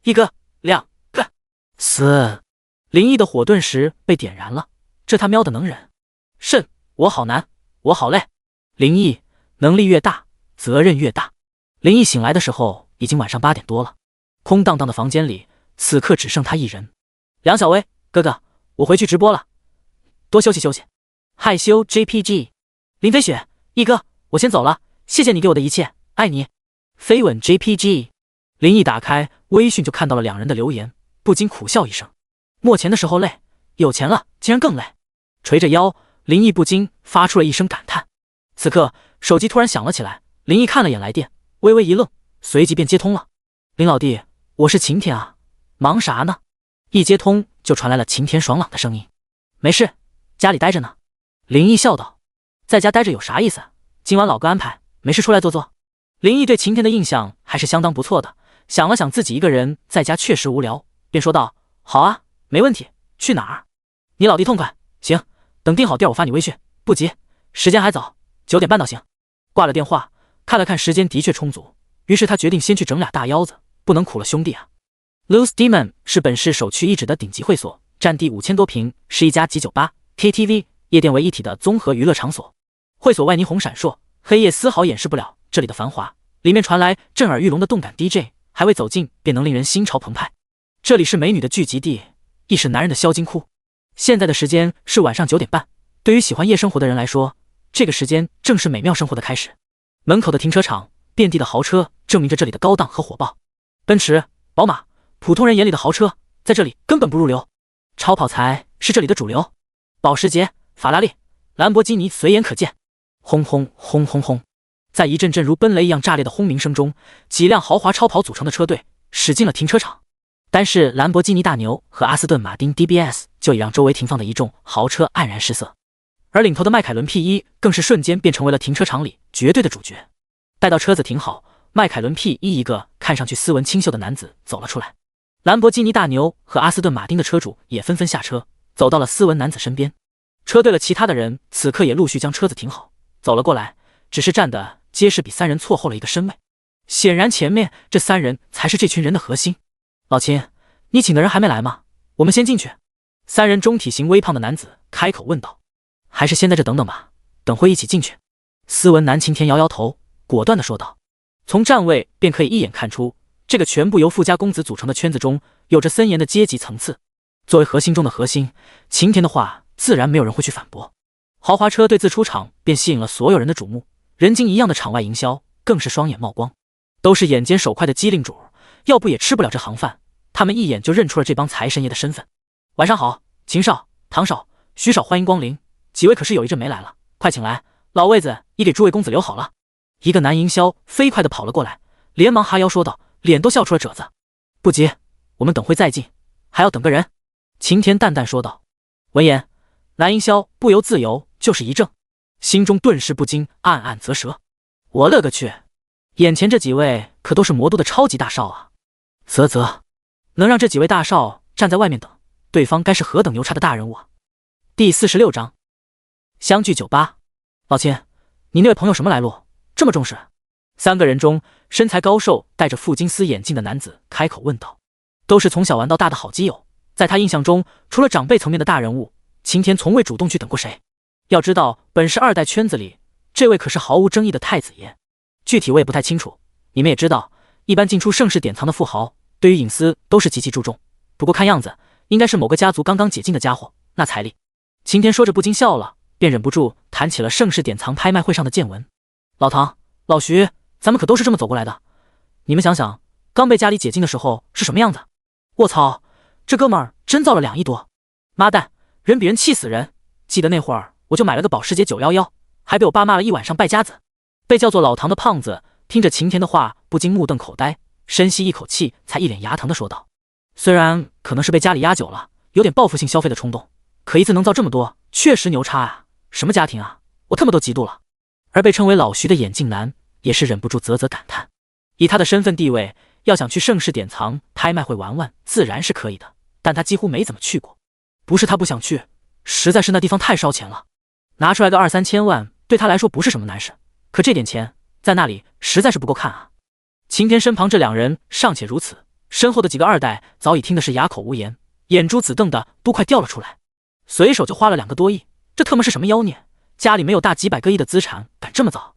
A: 一个2个死！林毅的火顿时被点燃了，这他喵的能忍？甚，我好难，我好累。林毅能力越大，责任越大。林毅醒来的时候已经晚上8点多了，空荡荡的房间里此刻只剩他一人。梁小薇，哥哥，我回去直播了，多休息休息。害羞 JPG。 林飞雪，一哥，我先走了，谢谢你给我的一切，爱你。飞吻 JPG。 林毅打开微讯就看到了2人的留言，不禁苦笑一声。没钱的时候累，有钱了竟然更累。垂着腰，林毅不禁发出了一声感叹。此刻手机突然响了起来，林毅看了眼来电，微微一愣，随即便接通了。林老弟，我是晴天啊，忙啥呢？一接通就传来了晴天爽朗的声音。没事，家里待着呢。林毅笑道。在家待着有啥意思？今晚老哥安排，没事出来坐坐。林毅对晴天的印象还是相当不错的，想了想自己一个人在家确实无聊，便说道：好啊，没问题，去哪儿？你老弟痛快。行，等定好地儿我发你微讯，不急，时间还早，9点半倒行。挂了电话，看了看时间的确充足，于是他决定先去整俩大腰子，不能苦了兄弟啊。Loose Demon 是本市首屈一指的顶级会所，占地5000多平，是一家集酒吧、KTV、夜店为一体的综合娱乐场所。会所外霓虹闪烁，黑夜丝毫掩饰不了这里的繁华，里面传来震耳欲聋的动感 DJ， 还未走近便能令人心潮澎湃。这里是美女的聚集地，亦是男人的销金窟。现在的时间是晚上9点半，对于喜欢夜生活的人来说，这个时间正是美妙生活的开始。门口的停车场，遍地的豪车，证明着这里的高档和火爆。奔驰、宝马，普通人眼里的豪车，在这里根本不入流。超跑才是这里的主流，保时捷、法拉利、兰博基尼随眼可见。轰轰轰轰轰！在一阵阵如奔雷一样炸裂的轰鸣声中，几辆豪华超跑组成的车队驶进了停车场。单是兰博基尼大牛和阿斯顿马丁 DBS 就已让周围停放的一众豪车黯然失色，而领头的迈凯伦 P1 更是瞬间便成为了停车场里绝对的主角。待到车子停好，迈凯伦 P1 一个看上去斯文清秀的男子走了出来，兰博基尼大牛和阿斯顿马丁的车主也纷纷下车，走到了斯文男子身边。车队了其他的人此刻也陆续将车子停好，走了过来，只是站的皆是比3人错后了一个身位。显然前面这3人才是这群人的核心。老秦，你请的人还没来吗？我们先进去。3人中体型微胖的男子开口问道。还是先在这等等吧，等会一起进去。斯文男晴天摇摇头，果断地说道。从站位便可以一眼看出，这个全部由富家公子组成的圈子中有着森严的阶级层次。作为核心中的核心，晴天的话自然没有人会去反驳。豪华车队自出场便吸引了所有人的瞩目，人精一样的场外营销更是双眼冒光，都是眼尖手快的机灵主，要不也吃不了这行饭。他们一眼就认出了这帮财神爷的身份。晚上好，秦少、唐少、徐少，欢迎光临。几位可是有一阵没来了，快请来，老位子已给诸位公子留好了。一个男营销飞快地跑了过来，连忙哈腰说道，脸都笑出了褶子。不急，我们等会再进，还要等个人。晴天淡淡说道。闻言，男营销不由自由就是一怔，心中顿时不禁暗暗啧舌。我勒个去，眼前这几位可都是魔都的超级大少啊！能让这几位大少站在外面等，对方该是何等牛叉的大人物啊！第46章，相聚酒吧。老秦，你那位朋友什么来路？这么重视？3个人中，身材高瘦、戴着富金丝眼镜的男子开口问道。都是从小玩到大的好基友，在他印象中，除了长辈层面的大人物，晴天从未主动去等过谁。要知道，本市2代圈子里，这位可是毫无争议的太子爷。具体我也不太清楚，你们也知道，一般进出盛世典藏的富豪，对于隐私都是极其注重。不过看样子，应该是某个家族刚刚解禁的家伙，那财力。晴天说着不禁笑了，便忍不住谈起了盛世典藏拍卖会上的见闻。老唐、老徐，咱们可都是这么走过来的。你们想想，刚被家里解禁的时候是什么样子？卧槽，这哥们儿真造了2亿多！妈蛋，人比人气死人！记得那会儿我就买了个保时捷911，还被我爸骂了一晚上败家子。被叫做老唐的胖子听着晴天的话，不禁目瞪口呆，深吸一口气，才一脸牙疼的说道：“虽然可能是被家里压久了，有点报复性消费的冲动，可一次能造这么多，确实牛叉啊！什么家庭啊，我他妈都嫉妒了。”而被称为老徐的眼镜男也是忍不住啧啧感叹，以他的身份地位，要想去盛世典藏拍卖会玩玩，自然是可以的，但他几乎没怎么去过。不是他不想去，实在是那地方太烧钱了，拿出来个2、3千万对他来说不是什么难事，可这点钱在那里实在是不够看啊。晴天身旁这2人尚且如此，身后的几个二代早已听的是哑口无言，眼珠子瞪的都快掉了出来。随手就花了2个多亿，这特么是什么妖孽？家里没有大几百个亿的资产，敢这么造？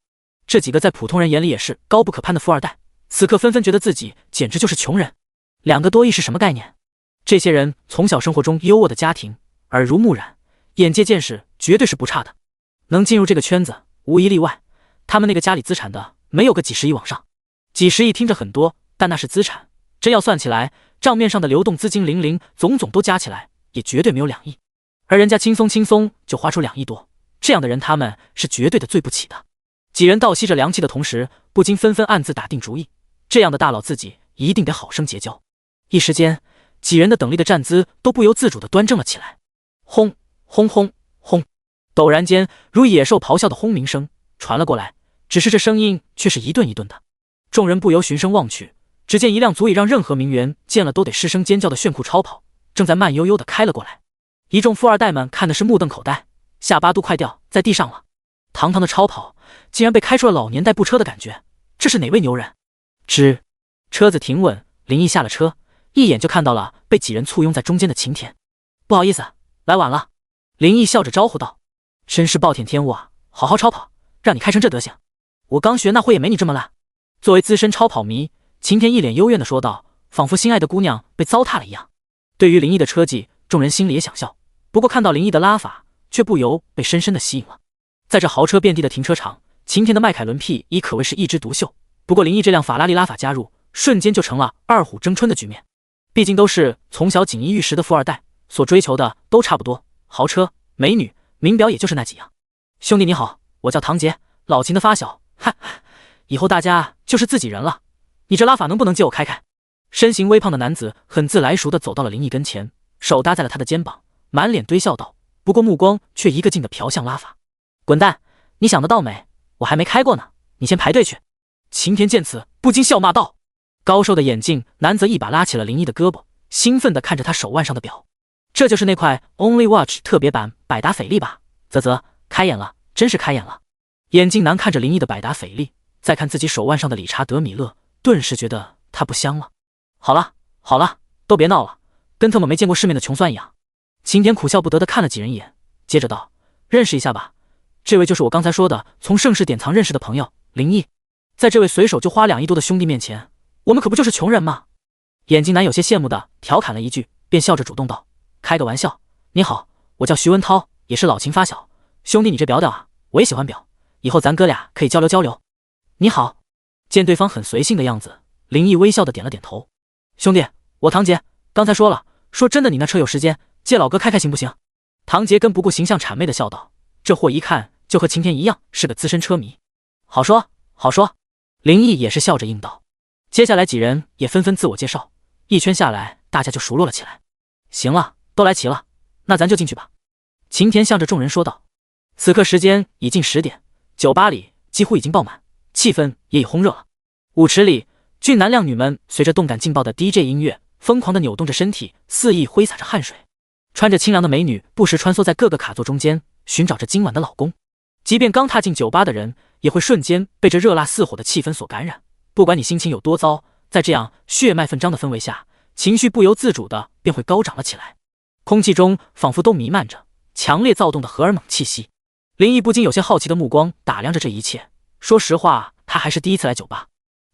A: 这几个在普通人眼里也是高不可攀的富二代，此刻纷纷觉得自己简直就是穷人。2个多亿是什么概念？这些人从小生活中优渥的家庭，耳濡目染，眼界见识绝对是不差的，能进入这个圈子无一例外。他们那个家里资产的没有个几十亿往上，几十亿听着很多，但那是资产，真要算起来，账面上的流动资金零总都加起来也绝对没有2亿，而人家轻松就花出2亿多，这样的人他们是绝对的最不起的。几人倒吸着凉气的同时，不禁纷纷暗自打定主意，这样的大佬自己一定得好生结交。一时间，几人的等立的站姿都不由自主地端正了起来。轰轰轰轰！陡然间，如野兽咆哮的轰鸣声传了过来，只是这声音却是一顿一顿的。众人不由循声望去，只见一辆足以让任何名媛见了都得失声尖叫的炫酷超跑，正在慢悠悠地开了过来。一众富二代们看的是目瞪口呆，下巴都快掉在地上了。堂堂的超跑竟然被开出了老年代步车的感觉，这是哪位牛人？车子停稳，林毅下了车，一眼就看到了被几人簇拥在中间的晴天。不好意思，来晚了。林毅笑着招呼道：“真是暴殄天物啊，好好超跑，让你开成这德行，我刚学那会也没你这么烂。”作为资深超跑迷，晴天一脸幽怨地说道，仿佛心爱的姑娘被糟蹋了一样。对于林毅的车技，众人心里也想笑，不过看到林毅的拉法，却不由被深深地吸引了。在这豪车遍地的停车场，晴天的迈凯伦 P1可谓是一枝独秀，不过林毅这辆法拉利拉法加入，瞬间就成了二虎争春的局面。毕竟都是从小锦衣玉食的富二代，所追求的都差不多，豪车、美女、名表也就是那几样。兄弟你好，我叫唐杰，老秦的发小，嗨，以后大家就是自己人了，你这拉法能不能借我开开？身形微胖的男子很自来熟地走到了林毅跟前，手搭在了他的肩膀，满脸堆笑道，不过目光却一个劲地瞟向拉法。滚蛋，你想得到没？我还没开过呢，你先排队去。晴天见此不禁笑骂道。高瘦的眼镜男则一把拉起了林毅的胳膊，兴奋地看着他手腕上的表，这就是那块 Only Watch 特别版百达翡丽吧？啧，开眼了，真是开眼了。眼镜男看着林毅的百达翡丽，再看自己手腕上的理查德米勒，顿时觉得他不香了。好了，都别闹了，跟他们没见过世面的穷酸一样。晴天苦笑不得地看了几人一眼，接着道，认识一下吧，这位就是我刚才说的从盛世典藏认识的朋友林毅。在这位随手就花2亿多的兄弟面前，我们可不就是穷人吗？眼镜男有些羡慕地调侃了一句，便笑着主动道，开个玩笑，你好，我叫徐文涛，也是老秦发小。兄弟你这表啊，我也喜欢表，以后咱哥俩可以交流交流。你好。见对方很随性的样子，林毅微笑地点了点头。兄弟，我唐杰，刚才说了，说真的你那车有时间借老哥开开行不行？唐杰跟不顾形象谄媚地笑道，这货一看就和晴天一样是个资深车迷。好说。林毅也是笑着应道。接下来几人也纷纷自我介绍，一圈下来大家就熟络了起来。行了，都来齐了，那咱就进去吧。晴天向着众人说道。此刻时间已近10点，酒吧里几乎已经爆满，气氛也已烘热了。舞池里，俊男靓女们随着动感劲爆的 DJ 音乐疯狂地扭动着身体，肆意挥洒着汗水。穿着清凉的美女不时穿梭在各个卡座中间，寻找着今晚的老公。即便刚踏进酒吧的人，也会瞬间被这热辣似火的气氛所感染。不管你心情有多糟，在这样血脉奋张的氛围下，情绪不由自主的便会高涨了起来。空气中仿佛都弥漫着强烈躁动的荷尔蒙气息。林毅不禁有些好奇的目光打量着这一切。说实话，他还是第一次来酒吧。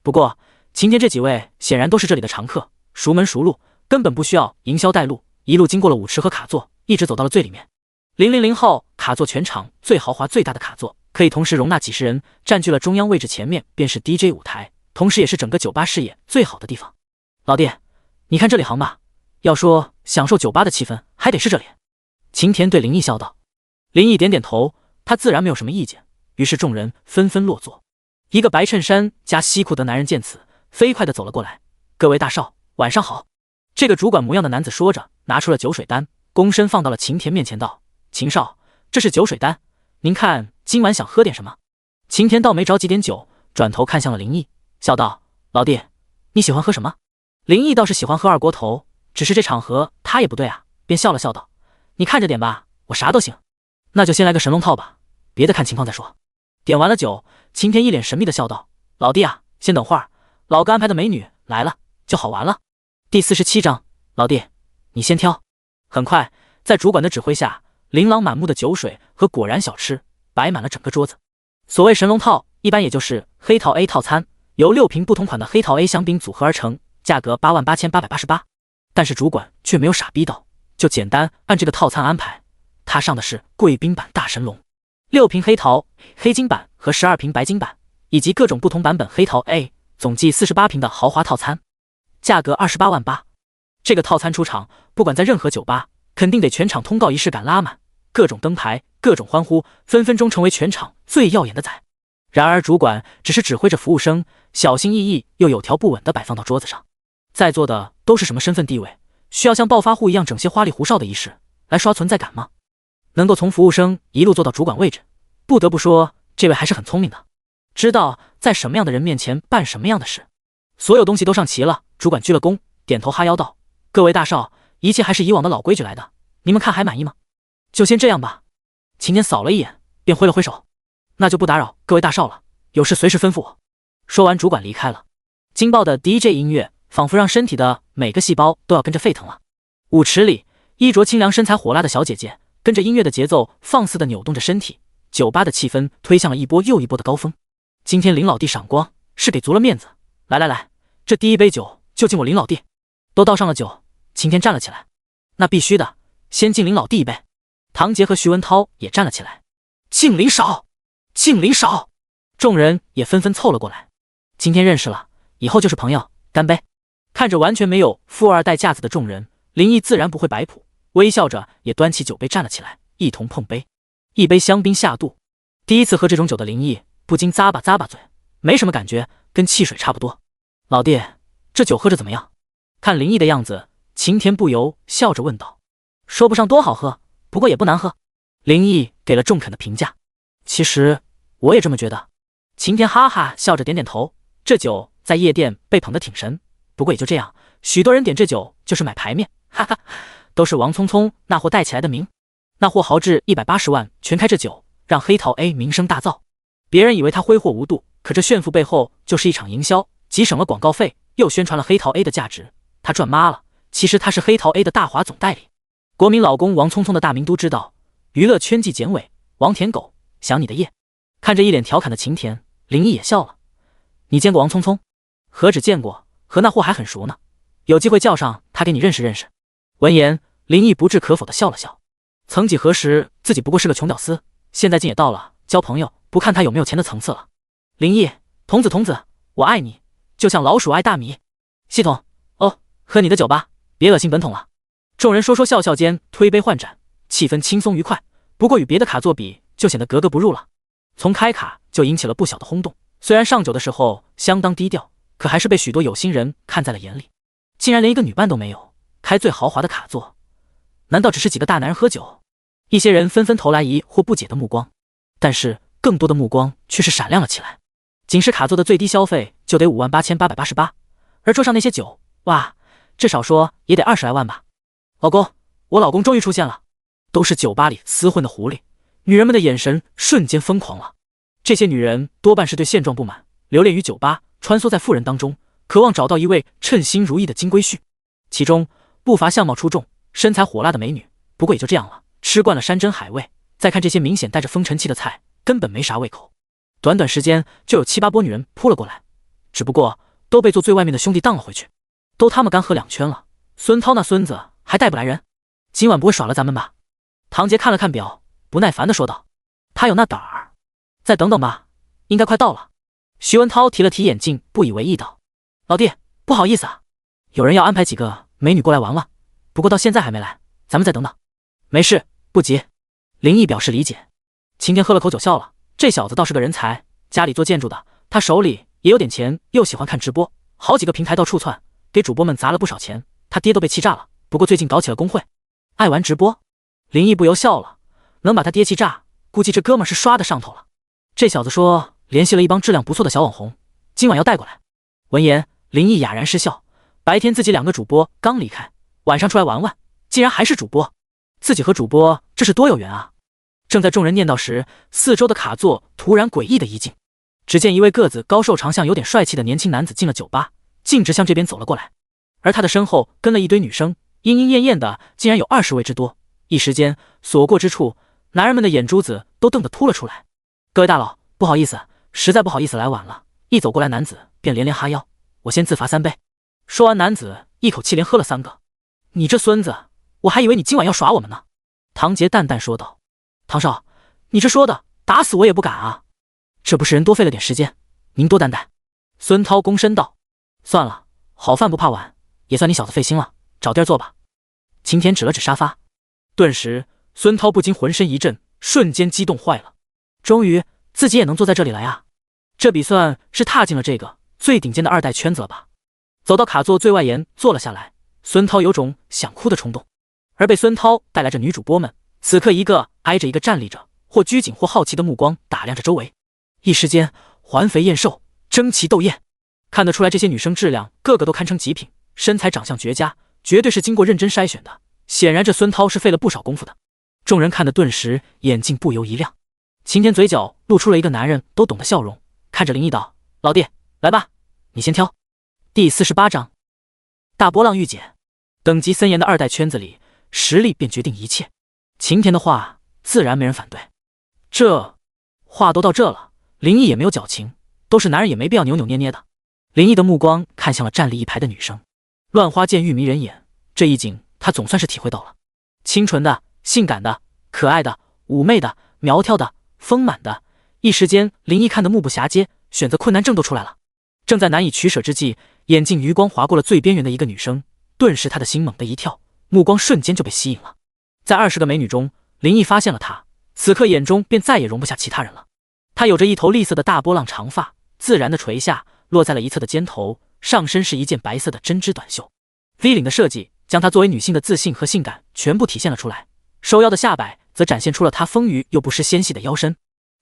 A: 不过晴天这几位显然都是这里的常客，熟门熟路，根本不需要营销带路，一路经过了舞池和卡座，一直走到了最里面。000号卡座，全场最豪华最大的卡座，可以同时容纳几十人，占据了中央位置，前面便是 DJ 舞台，同时也是整个酒吧视野最好的地方。老弟，你看这里行吧，要说享受酒吧的气氛，还得是这脸。晴田对林毅笑道。林毅点点头，他自然没有什么意见。于是众人纷纷落座。一个白衬衫加西裤的男人见此，飞快地走了过来。各位大少，晚上好。这个主管模样的男子说着，拿出了酒水单，躬身放到了晴田面前，道：秦少，这是酒水单，您看今晚想喝点什么？晴田倒没着急点酒，转头看向了林毅，笑道：老弟，你喜欢喝什么？林毅倒是喜欢喝二锅头，只是这场合他也不对啊，便笑了笑道：你看着点吧，我啥都行。那就先来个神龙套吧，别的看情况再说。点完了酒，晴田一脸神秘的笑道：老弟啊，先等会儿，老哥安排的美女来了，就好玩了。第47章，老弟，你先挑。很快，在主管的指挥下，琳琅满目的酒水和果然小吃摆满了整个桌子。所谓神龙套，一般也就是黑桃 A 套餐，由6瓶不同款的黑桃 A 香槟组合而成，价格88888。但是主管却没有傻逼到，就简单按这个套餐安排。他上的是贵宾版大神龙，6瓶黑桃黑金版和12瓶白金版，以及各种不同版本黑桃 A， 总计48瓶的豪华套餐，价格28万8。这个套餐出场，不管在任何酒吧，肯定得全场通告仪式感拉满，各种灯牌，各种欢呼，分分钟成为全场最耀眼的仔。然而主管只是指挥着服务生，小心翼翼又有条不紊地摆放到桌子上。在座的都是什么身份地位？需要像暴发户一样整些花里胡哨的仪式来刷存在感吗？能够从服务生一路做到主管位置，不得不说这位还是很聪明的，知道在什么样的人面前办什么样的事。所有东西都上齐了，主管鞠了躬，点头哈腰道：各位大少，一切还是以往的老规矩来的，你们看还满意吗？就先这样吧。晴天扫了一眼，便挥了挥手：那就不打扰各位大少了，有事随时吩咐我。说完，主管离开了。惊爆的 DJ 音乐仿佛让身体的每个细胞都要跟着沸腾了。舞池里，衣着清凉身材火辣的小姐姐跟着音乐的节奏放肆地扭动着身体，酒吧的气氛推向了一波又一波的高峰。今天林老弟赏光是给足了面子，来来来，这第一杯酒就敬我林老弟。都倒上了酒，晴天站了起来。那必须的，先敬林老弟一杯。唐杰和徐文涛也站了起来，敬林少，敬林少。众人也纷纷凑了过来。今天认识了，以后就是朋友，干杯。看着完全没有富二代架子的众人，林毅自然不会摆谱，微笑着也端起酒杯站了起来，一同碰杯。一杯香槟下肚，第一次喝这种酒的林毅不禁咂巴嘴，没什么感觉，跟汽水差不多。老弟，这酒喝着怎么样？看林毅的样子，晴田不由笑着问道。说不上多好喝，不过也不难喝。林毅给了中肯的评价。其实我也这么觉得。晴田哈哈笑着点点头。这酒在夜店被捧得挺神，不过也就这样，许多人点这酒就是买牌面，哈哈，都是王聪聪那货带起来的名。那货豪掷180万全开这酒，让黑桃 A 名声大噪。别人以为他挥霍无度，可这炫富背后就是一场营销，既省了广告费，又宣传了黑桃 A 的价值，他赚妈了。其实他是黑桃 A 的大华总代理。国民老公王聪聪的大名都知道，娱乐圈纪检委王舔狗，想你的夜。看着一脸调侃的晴田，林毅也笑了。你见过王聪聪？何止见过，和那货还很熟呢，有机会叫上他给你认识认识。闻言，林毅不置可否的笑了笑。曾几何时，自己不过是个穷屌丝，现在竟也到了交朋友不看他有没有钱的层次了。林毅，童子，我爱你，就像老鼠爱大米。系统，哦，喝你的酒吧，别恶心本统了。众人说笑笑间推杯换盏，气氛轻松愉快。不过与别的卡座比，就显得格格不入了。从开卡就引起了不小的轰动，虽然上酒的时候相当低调，可还是被许多有心人看在了眼里。竟然连一个女伴都没有，开最豪华的卡座，难道只是几个大男人喝酒？一些人纷纷投来疑惑不解的目光，但是更多的目光却是闪亮了起来。仅是卡座的最低消费就得58888，而桌上那些酒，哇，至少说也得20来万吧。老公，我老公终于出现了。都是酒吧里厮混的狐狸，女人们的眼神瞬间疯狂了。这些女人多半是对现状不满，流连于酒吧，穿梭在富人当中，渴望找到一位称心如意的金龟婿。其中不乏相貌出众、身材火辣的美女，不过也就这样了。吃惯了山珍海味，再看这些明显带着风尘气的菜，根本没啥胃口。短短时间就有7、8波女人扑了过来，只不过都被坐最外面的兄弟荡了回去。都他们干喝2圈了，孙涛那孙子还带不来人，今晚不会耍了咱们吧？唐杰看了看表，不耐烦地说道：他有那胆儿，再等等吧，应该快到了。徐文涛提了提眼镜，不以为意道：老弟，不好意思啊，有人要安排几个美女过来玩玩，不过到现在还没来，咱们再等等。没事，不急。林毅表示理解。晴天喝了口酒笑了，这小子倒是个人才，家里做建筑的，他手里也有点钱，又喜欢看直播，好几个平台到处窜，给主播们砸了不少钱，他爹都被气炸了。不过最近搞起了工会，爱玩直播。林毅不由笑了，能把他爹气炸，估计这哥们是刷的上头了。这小子说联系了一帮质量不错的小网红，今晚要带过来。闻言，林毅哑然失笑，白天自己2个主播刚离开，晚上出来玩玩，竟然还是主播，自己和主播这是多有缘啊！正在众人念叨时，四周的卡座突然诡异的一静，只见一位个子高瘦长相有点帅气的年轻男子进了酒吧，径直向这边走了过来，而他的身后跟了一堆女生，莺莺燕燕的竟然有20位之多。一时间所过之处，男人们的眼珠子都瞪得凸了出来。各位大佬，不好意思，实在不好意思来晚了。一走过来，男子便连连哈腰，我先自罚3杯。说完，男子一口气连喝了3个。你这孙子，我还以为你今晚要耍我们呢。唐杰淡淡说道。唐少，你这说的，打死我也不敢啊。这不是人多费了点时间，您多担待。孙涛躬身道。算了，好饭不怕晚，也算你小子费心了，找地儿坐吧。晴天指了指沙发。顿时，孙涛不禁浑身一震，瞬间激动坏了。终于，自己也能坐在这里了呀！这比算是踏进了这个最顶尖的2代圈子了吧？走到卡座最外沿坐了下来，孙涛有种想哭的冲动。而被孙涛带来这女主播们，此刻一个挨着一个站立着，或拘谨或好奇的目光打量着周围。一时间，环肥燕瘦，争奇斗艳。看得出来，这些女生质量个个都堪称极品，身材长相绝佳，绝对是经过认真筛选的。显然这孙涛是费了不少功夫的。众人看得顿时眼睛不由一亮。晴天嘴角露出了一个男人都懂的笑容，看着林毅道：老弟，来吧，你先挑。第48章大波浪御姐。等级森严的2代圈子里，实力便决定一切。晴天的话自然没人反对。这话都到这了，林毅也没有矫情，都是男人也没必要扭扭捏捏的。林毅的目光看向了站立一排的女生，乱花渐欲迷人眼，这一景他总算是体会到了。清纯的、性感的、可爱的、妩媚的、苗条的、丰满的，一时间林毅看得目不暇接，选择困难症都出来了。正在难以取舍之际，眼镜余光划过了最边缘的一个女生，顿时他的心猛地一跳，目光瞬间就被吸引了。在20个美女中，林毅发现了她，此刻眼中便再也容不下其他人了。她有着一头栗色的大波浪长发，自然的垂下，落在了一侧的肩头，上身是一件白色的针织短袖 ，V 领的设计将她作为女性的自信和性感全部体现了出来。收腰的下摆则展现出了她丰腴又不失纤细的腰身，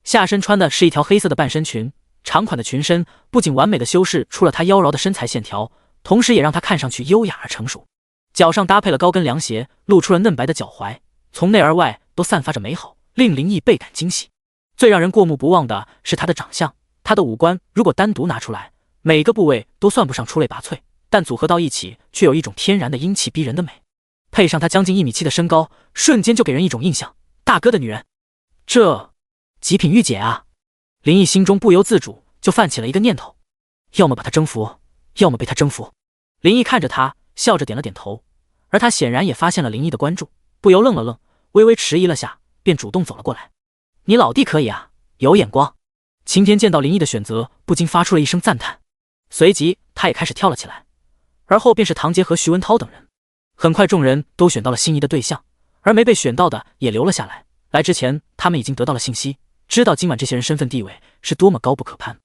A: 下身穿的是一条黑色的半身裙，长款的裙身不仅完美的修饰出了她妖娆的身材线条，同时也让她看上去优雅而成熟。脚上搭配了高跟凉鞋，露出了嫩白的脚踝，从内而外都散发着美好，令林毅倍感惊喜。最让人过目不忘的是她的长相，她的五官如果单独拿出来，每个部位都算不上出类拔萃，但组合到一起却有一种天然的英气逼人的美。配上她将近1.7米的身高，瞬间就给人一种印象，大哥的女人。这极品御姐啊！林毅心中不由自主就泛起了一个念头，要么把她征服，要么被她征服。林毅看着她，笑着点了点头，而她显然也发现了林毅的关注，不由愣了愣，微微迟疑了下，便主动走了过来。你老弟可以啊，有眼光。晴天见到林毅的选择，不禁发出了一声赞叹，随即他也开始跳了起来，而后便是唐杰和徐文涛等人。很快众人都选到了心仪的对象，而没被选到的也留了下来。来之前他们已经得到了信息，知道今晚这些人身份地位是多么高不可攀。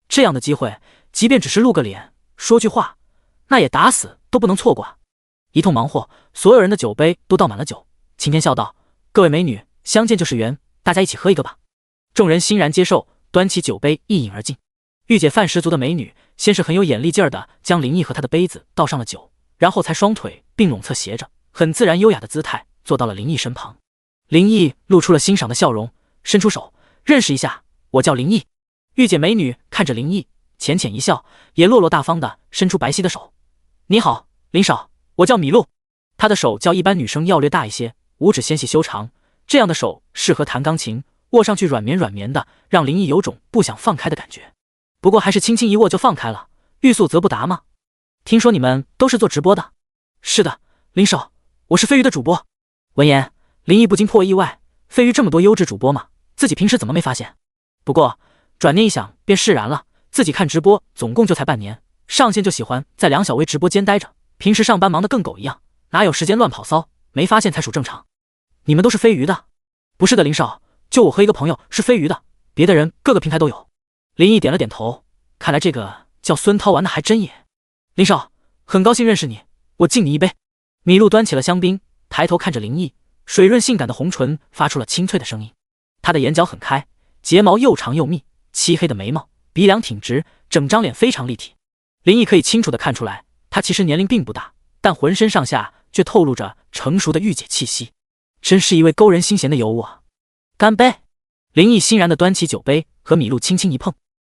A: 这样的机会，即便只是露个脸说句话，那也打死都不能错过啊！一通忙活，所有人的酒杯都倒满了酒。晴天笑道：各位美女，相见就是缘，大家一起喝一个吧。众人欣然接受，端起酒杯一饮而尽。御姐范十足的美女先是很有眼力劲儿的将林毅和他的杯子倒上了酒，然后才双腿并拢侧斜着，很自然优雅的姿态坐到了林毅身旁。林毅露出了欣赏的笑容，伸出手认识一下，我叫林毅。御姐美女看着林毅浅浅一笑，也落落大方的伸出白皙的手，你好林少，我叫米露。她的手较一般女生要略大一些，五指纤细修长，这样的手适合弹钢琴，握上去软绵软绵的，让林毅有种不想放开的感觉。不过还是轻轻一握就放开了，欲速则不达吗？听说你们都是做直播的？是的，林少，我是飞鱼的主播。闻言，林毅不禁颇为意外，飞鱼这么多优质主播嘛，自己平时怎么没发现？不过转念一想便释然了，自己看直播总共就才半年，上线就喜欢在梁小薇直播间待着，平时上班忙得跟狗一样，哪有时间乱跑骚？没发现才属正常。你们都是飞鱼的？不是的，林少，就我和一个朋友是飞鱼的，别的人各个平台都有。林毅点了点头，看来这个叫孙涛玩的还真野。林少，很高兴认识你，我敬你一杯。米露端起了香槟，抬头看着林毅，水润性感的红唇发出了清脆的声音。他的眼角很开，睫毛又长又密，漆黑的眉毛，鼻梁挺直，整张脸非常立体。林毅可以清楚地看出来，他其实年龄并不大，但浑身上下却透露着成熟的御姐气息，真是一位勾人心弦的尤物啊！干杯！林毅欣然地端起酒杯，和米露轻轻一碰，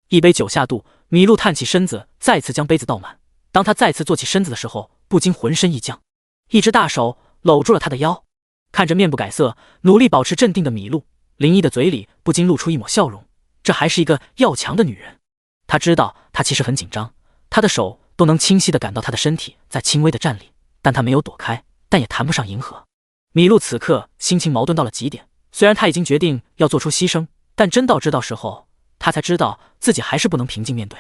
A: 一杯酒下肚，米露探起身子，再次将杯子倒满。当他再次坐起身子的时候，不禁浑身一僵，一只大手搂住了他的腰。看着面不改色、努力保持镇定的米露，林毅的嘴里不禁露出一抹笑容。这还是一个要强的女人。他知道她其实很紧张，他的手都能清晰地感到她的身体在轻微的颤栗，但他没有躲开，但也谈不上迎合。米露此刻心情矛盾到了极点，虽然他已经决定要做出牺牲，但真到知道时候，他才知道自己还是不能平静面对。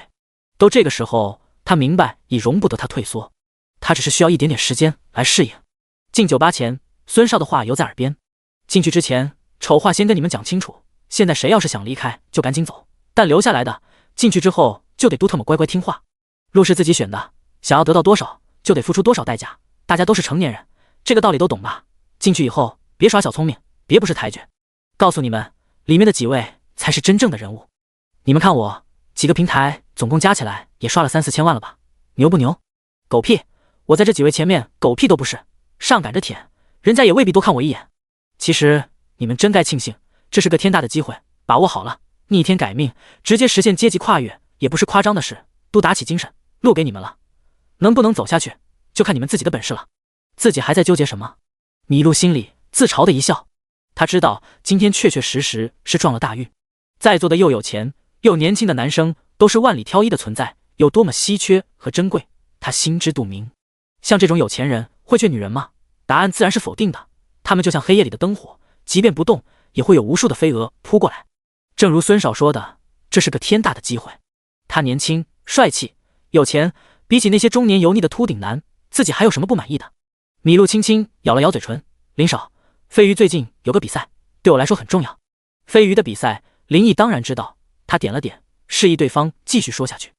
A: 都这个时候，他明白已容不得他退缩，他只是需要一点点时间来适应。进酒吧前，孙少的话犹在耳边。进去之前，丑话先跟你们讲清楚，现在谁要是想离开就赶紧走，但留下来的，进去之后就得都特么乖乖听话。路是自己选的，想要得到多少就得付出多少代价，大家都是成年人，这个道理都懂吧？进去以后别耍小聪明，别不识抬举。告诉你们，里面的几位才是真正的人物。你们看我几个平台总共加起来也刷了3、4千万了吧？牛不牛？狗屁！我在这几位前面狗屁都不是，上赶着舔，人家也未必多看我一眼。其实你们真该庆幸，这是个天大的机会，把握好了，逆天改命，直接实现阶级跨越，也不是夸张的事。都打起精神，路给你们了，能不能走下去，就看你们自己的本事了。自己还在纠结什么？米露心里自嘲的一笑，他知道今天确确实实是撞了大运。在座的又有钱又年轻的男生都是万里挑一的存在，有多么稀缺和珍贵，他心知肚明。像这种有钱人会缺女人吗？答案自然是否定的。他们就像黑夜里的灯火，即便不动，也会有无数的飞蛾扑过来。正如孙少说的，这是个天大的机会。他年轻、帅气、有钱，比起那些中年油腻的秃顶男，自己还有什么不满意的？米露轻轻咬了咬嘴唇，林少，飞鱼最近有个比赛，对我来说很重要。飞鱼的比赛，林毅当然知道，他点了点，示意对方继续说下去。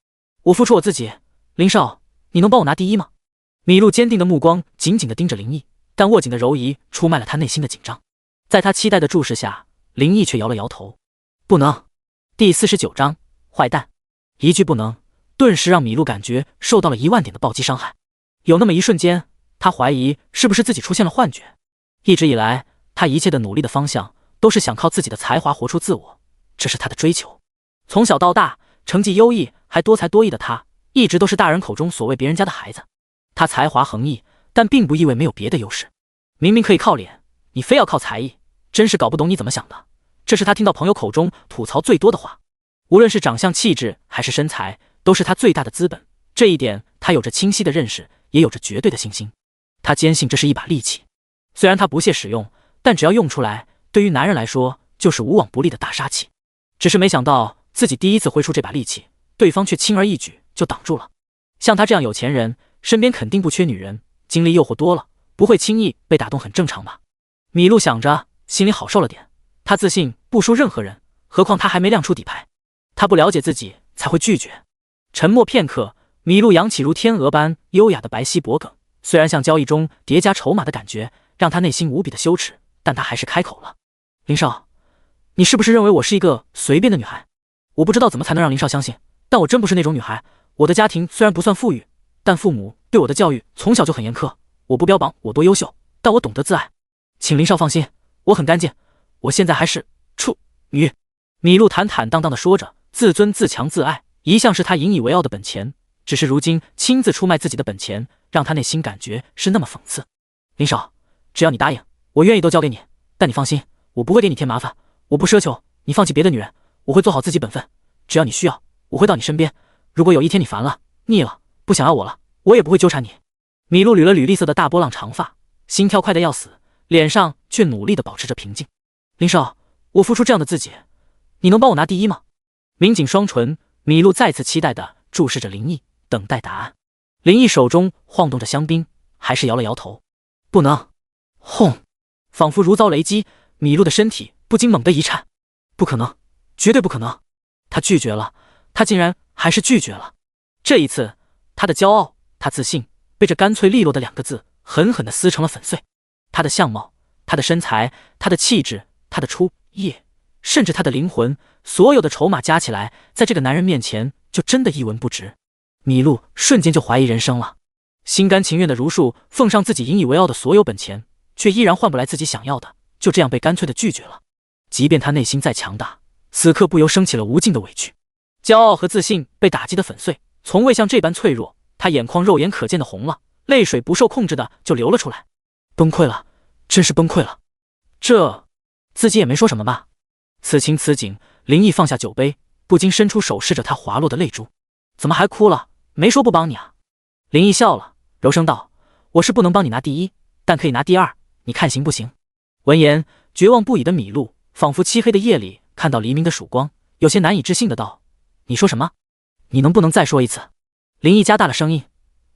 A: 我付出我自己，林少，你能帮我拿第一吗？米露坚定的目光紧紧地盯着林毅，但握紧的柔仪出卖了他内心的紧张。在他期待的注视下，林毅却摇了摇头，不能。第49章，坏蛋。一句不能，顿时让米露感觉受到了1万点的暴击伤害。有那么一瞬间，他怀疑是不是自己出现了幻觉。一直以来，他一切的努力的方向都是想靠自己的才华活出自我，这是他的追求。从小到大，成绩优异还多才多艺的他，一直都是大人口中所谓别人家的孩子。他才华横溢，但并不意味没有别的优势。明明可以靠脸，你非要靠才艺，真是搞不懂你怎么想的。这是他听到朋友口中吐槽最多的话。无论是长相气质还是身材，都是他最大的资本。这一点他有着清晰的认识，也有着绝对的信心。他坚信这是一把利器，虽然他不屑使用，但只要用出来，对于男人来说就是无往不利的大杀器。只是没想到自己第一次挥出这把利器，对方却轻而易举就挡住了。像他这样有钱人，身边肯定不缺女人，经历诱惑多了，不会轻易被打动很正常吧。米露想着，心里好受了点。他自信不输任何人，何况他还没亮出底牌。他不了解自己才会拒绝。沉默片刻，米露扬起如天鹅般优雅的白皙脖颈，虽然像交易中叠加筹码的感觉让他内心无比的羞耻，但他还是开口了。林少，你是不是认为我是一个随便的女孩？我不知道怎么才能让林少相信，但我真不是那种女孩。我的家庭虽然不算富裕，但父母对我的教育从小就很严苛。我不标榜我多优秀，但我懂得自爱。请林少放心，我很干净，我现在还是处女。米露坦坦荡荡地说着，自尊自强自爱一向是他引以为傲的本钱，只是如今亲自出卖自己的本钱，让他内心感觉是那么讽刺。林少，只要你答应，我愿意都交给你，但你放心，我不会给你添麻烦，我不奢求你放弃别的女人，我会做好自己本分，只要你需要，我会到你身边。如果有一天你烦了、腻了，不想要我了，我也不会纠缠你。米露捋了捋绿色的大波浪长发，心跳快得要死，脸上却努力地保持着平静。林少，我付出这样的自己，你能帮我拿第一吗？抿紧双唇，米露再次期待地注视着林毅，等待答案。林毅手中晃动着香槟，还是摇了摇头。不能！轰！仿佛如遭雷击，米露的身体不禁猛地一颤。不可能，绝对不可能！他拒绝了，他竟然还是拒绝了。这一次，他的骄傲，他自信，被这干脆利落的2个字狠狠地撕成了粉碎。他的相貌，他的身材，他的气质，他的出夜，甚至他的灵魂，所有的筹码加起来，在这个男人面前就真的一文不值。米露瞬间就怀疑人生了，心甘情愿的如数奉上自己引以为傲的所有本钱，却依然换不来自己想要的，就这样被干脆的拒绝了。即便他内心再强大，此刻不由升起了无尽的委屈，骄傲和自信被打击的粉碎，从未像这般脆弱。他眼眶肉眼可见的红了，泪水不受控制的就流了出来。崩溃了，真是崩溃了。这自己也没说什么吧？此情此景，林毅放下酒杯，不禁伸出手试着他滑落的泪珠。怎么还哭了？没说不帮你啊。林毅笑了，柔声道：我是不能帮你拿第一，但可以拿第二，你看行不行？闻言，绝望不已的米露仿佛漆黑的夜里看到黎明的曙光，有些难以置信的道：你说什么？你能不能再说一次？林毅加大了声音：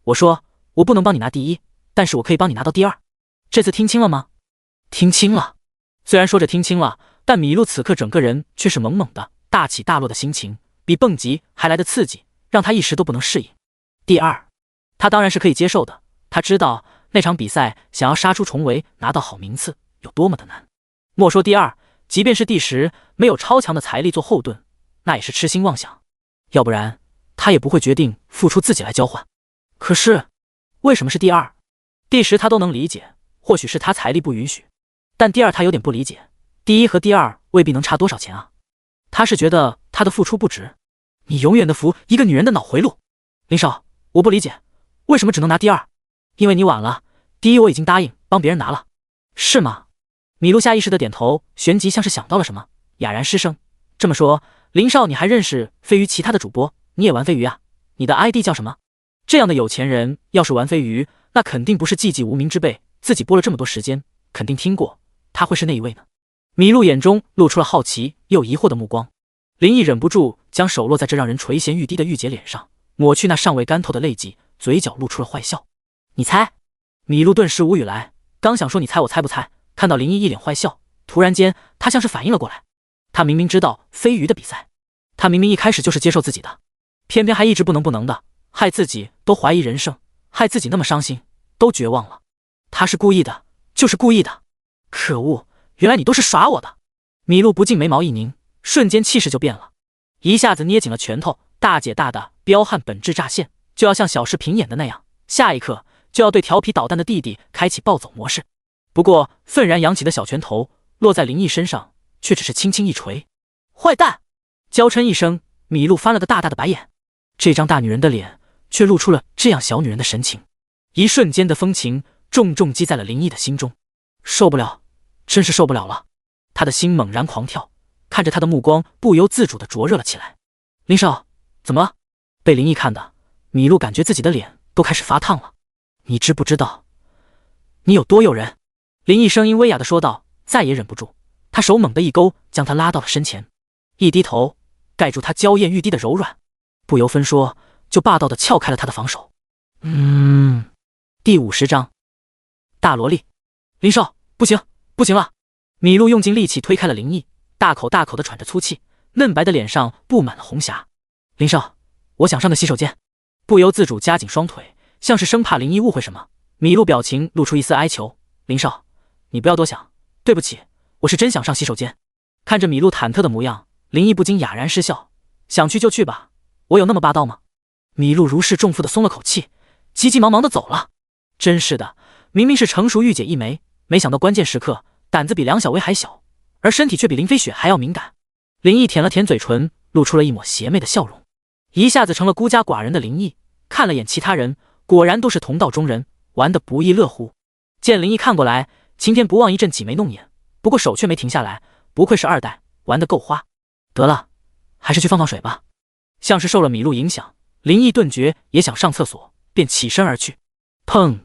A: 我说我不能帮你拿第一，但是我可以帮你拿到第二。这次听清了吗？听清了。虽然说着听清了，但米露此刻整个人却是懵懵的，大起大落的心情比蹦极还来得刺激，让他一时都不能适应。第二，他当然是可以接受的。他知道那场比赛想要杀出重围，拿到好名次有多么的难。莫说第二，即便是第10，没有超强的财力做后盾，那也是痴心妄想。要不然他也不会决定付出自己来交换。可是为什么是第二？第10他都能理解，或许是他财力不允许，但第二他有点不理解，第一和第二未必能差多少钱啊。他是觉得他的付出不值。你永远的服一个女人的脑回路。林少，我不理解，为什么只能拿第二？因为你晚了，第一我已经答应帮别人拿了。是吗？米露下意识的点头，旋即像是想到了什么，哑然失声。这么说，林少你还认识飞鱼其他的主播？你也玩飞鱼啊？你的 ID 叫什么？这样的有钱人要是玩飞鱼，那肯定不是寂寂无名之辈，自己播了这么多时间，肯定听过，他会是那一位呢？米露眼中露出了好奇又疑惑的目光。林毅忍不住将手落在这让人垂涎欲滴的御姐脸上，抹去那尚未干透的泪迹，嘴角露出了坏笑。你猜？米露顿时无语来，刚想说你猜我猜不猜，看到林毅一脸坏笑，突然间他像是反应了过来。他明明知道飞鱼的比赛，他明明一开始就是接受自己的，偏偏还一直不能的，害自己都怀疑人生，害自己那么伤心，都绝望了。他是故意的，就是故意的。可恶，原来你都是耍我的。米露不禁眉毛一拧，瞬间气势就变了，一下子捏紧了拳头，大姐大的彪悍本质乍现，就要像小视频演的那样，下一刻就要对调皮捣蛋的弟弟开启暴走模式。不过愤然扬起的小拳头落在林毅身上，却只是轻轻一锤。坏蛋！娇嗔一声，米露翻了个大大的白眼，这张大女人的脸却露出了这样小女人的神情。一瞬间的风情重重击在了林毅的心中，受不了，真是受不了了。他的心猛然狂跳，看着他的目光不由自主地灼热了起来。林少，怎么了？被林毅看的，米露感觉自己的脸都开始发烫了。你知不知道你有多诱人？林毅声音微哑地说道，再也忍不住，他手猛地一勾，将他拉到了身前，一低头盖住他娇艳欲滴的柔软，不由分说就霸道地撬开了他的防守。第50章大萝莉。林少，不行不行了！米露用尽力气推开了林毅，大口大口地喘着粗气，嫩白的脸上布满了红霞。林少，我想上个洗手间。不由自主夹紧双腿，像是生怕林毅误会什么。米露表情露出一丝哀求，林少，你不要多想，对不起，我是真想上洗手间。看着米露忐忑的模样，林毅不禁哑然失笑，想去就去吧，我有那么霸道吗？米露如释重负的松了口气，急急忙忙的走了。真是的，明明是成熟御姐一枚，没想到关键时刻胆子比梁小薇还小，而身体却比林飞雪还要敏感。林毅舔了舔嘴唇，露出了一抹邪魅的笑容。一下子成了孤家寡人的林毅看了眼其他人，果然都是同道中人，玩得不亦乐乎。见林毅看过来，晴天不忘一阵挤眉弄眼，不过手却没停下来，不愧是二代，玩得够花。得了，还是去放水吧。像是受了米露影响，林毅顿觉也想上厕所，便起身而去。砰！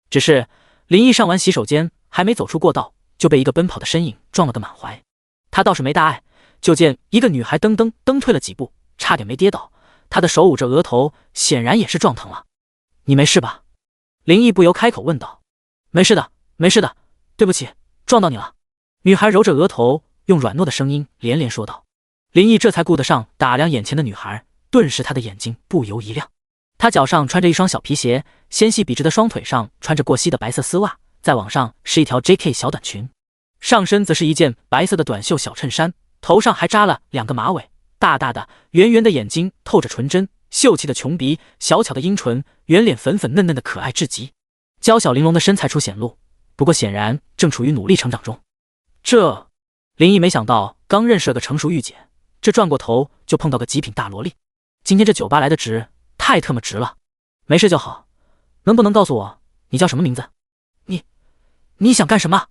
A: 只是林毅上完洗手间，还没走出过道，就被一个奔跑的身影撞了个满怀。他倒是没大碍，就见一个女孩噔噔噔退了几步，差点没跌倒。他的手捂着额头，显然也是撞疼了。你没事吧？林毅不由开口问道。没事的，没事的，对不起，撞到你了。女孩揉着额头，用软糯的声音连连说道。林毅这才顾得上打量眼前的女孩，顿时他的眼睛不由一亮。她脚上穿着一双小皮鞋，纤细笔直的双腿上穿着过膝的白色丝袜，再往上是一条 JK 小短裙，上身则是一件白色的短袖小衬衫，头上还扎了2个马尾，大大的圆圆的眼睛透着纯真，秀气的琼鼻，小巧的樱唇，圆脸粉粉嫩嫩的可爱至极，娇小玲珑的身材处显露，不过显然正处于努力成长中。林毅没想到刚认识了个成熟御姐，这转过头就碰到个极品大萝莉，今天这酒吧来的值，太特么值了。没事就好，能不能告诉我你叫什么名字？你想干什么？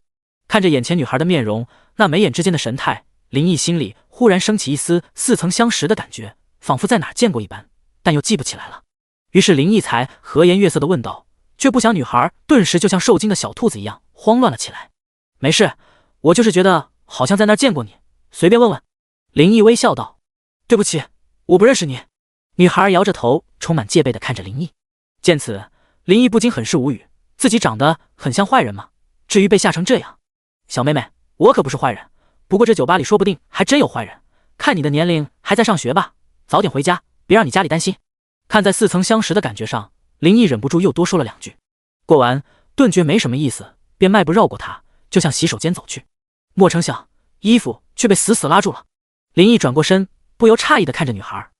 A: 看着眼前女孩的面容，那眉眼之间的神态，林毅心里忽然升起一丝似曾相识的感觉，仿佛在哪儿见过一般，但又记不起来了。于是林毅才和颜悦色地问道，却不想女孩顿时就像受惊的小兔子一样慌乱了起来。没事，我就是觉得好像在那儿见过你，随便问问。林毅微笑道。对不起，我不认识你。女孩摇着头，充满戒备地看着林毅。见此，林毅不禁很是无语，自己长得很像坏人吗？至于被吓成这样？小妹妹，我可不是坏人，不过这酒吧里说不定还真有坏人。看你的年龄还在上学吧，早点回家，别让你家里担心。看在似曾相识的感觉上，林毅忍不住又多说了2句。过完，顿觉没什么意思，便迈步绕过他，就向洗手间走去。莫成想，衣服却被死死拉住了。林毅转过身，不由诧异地看着女孩。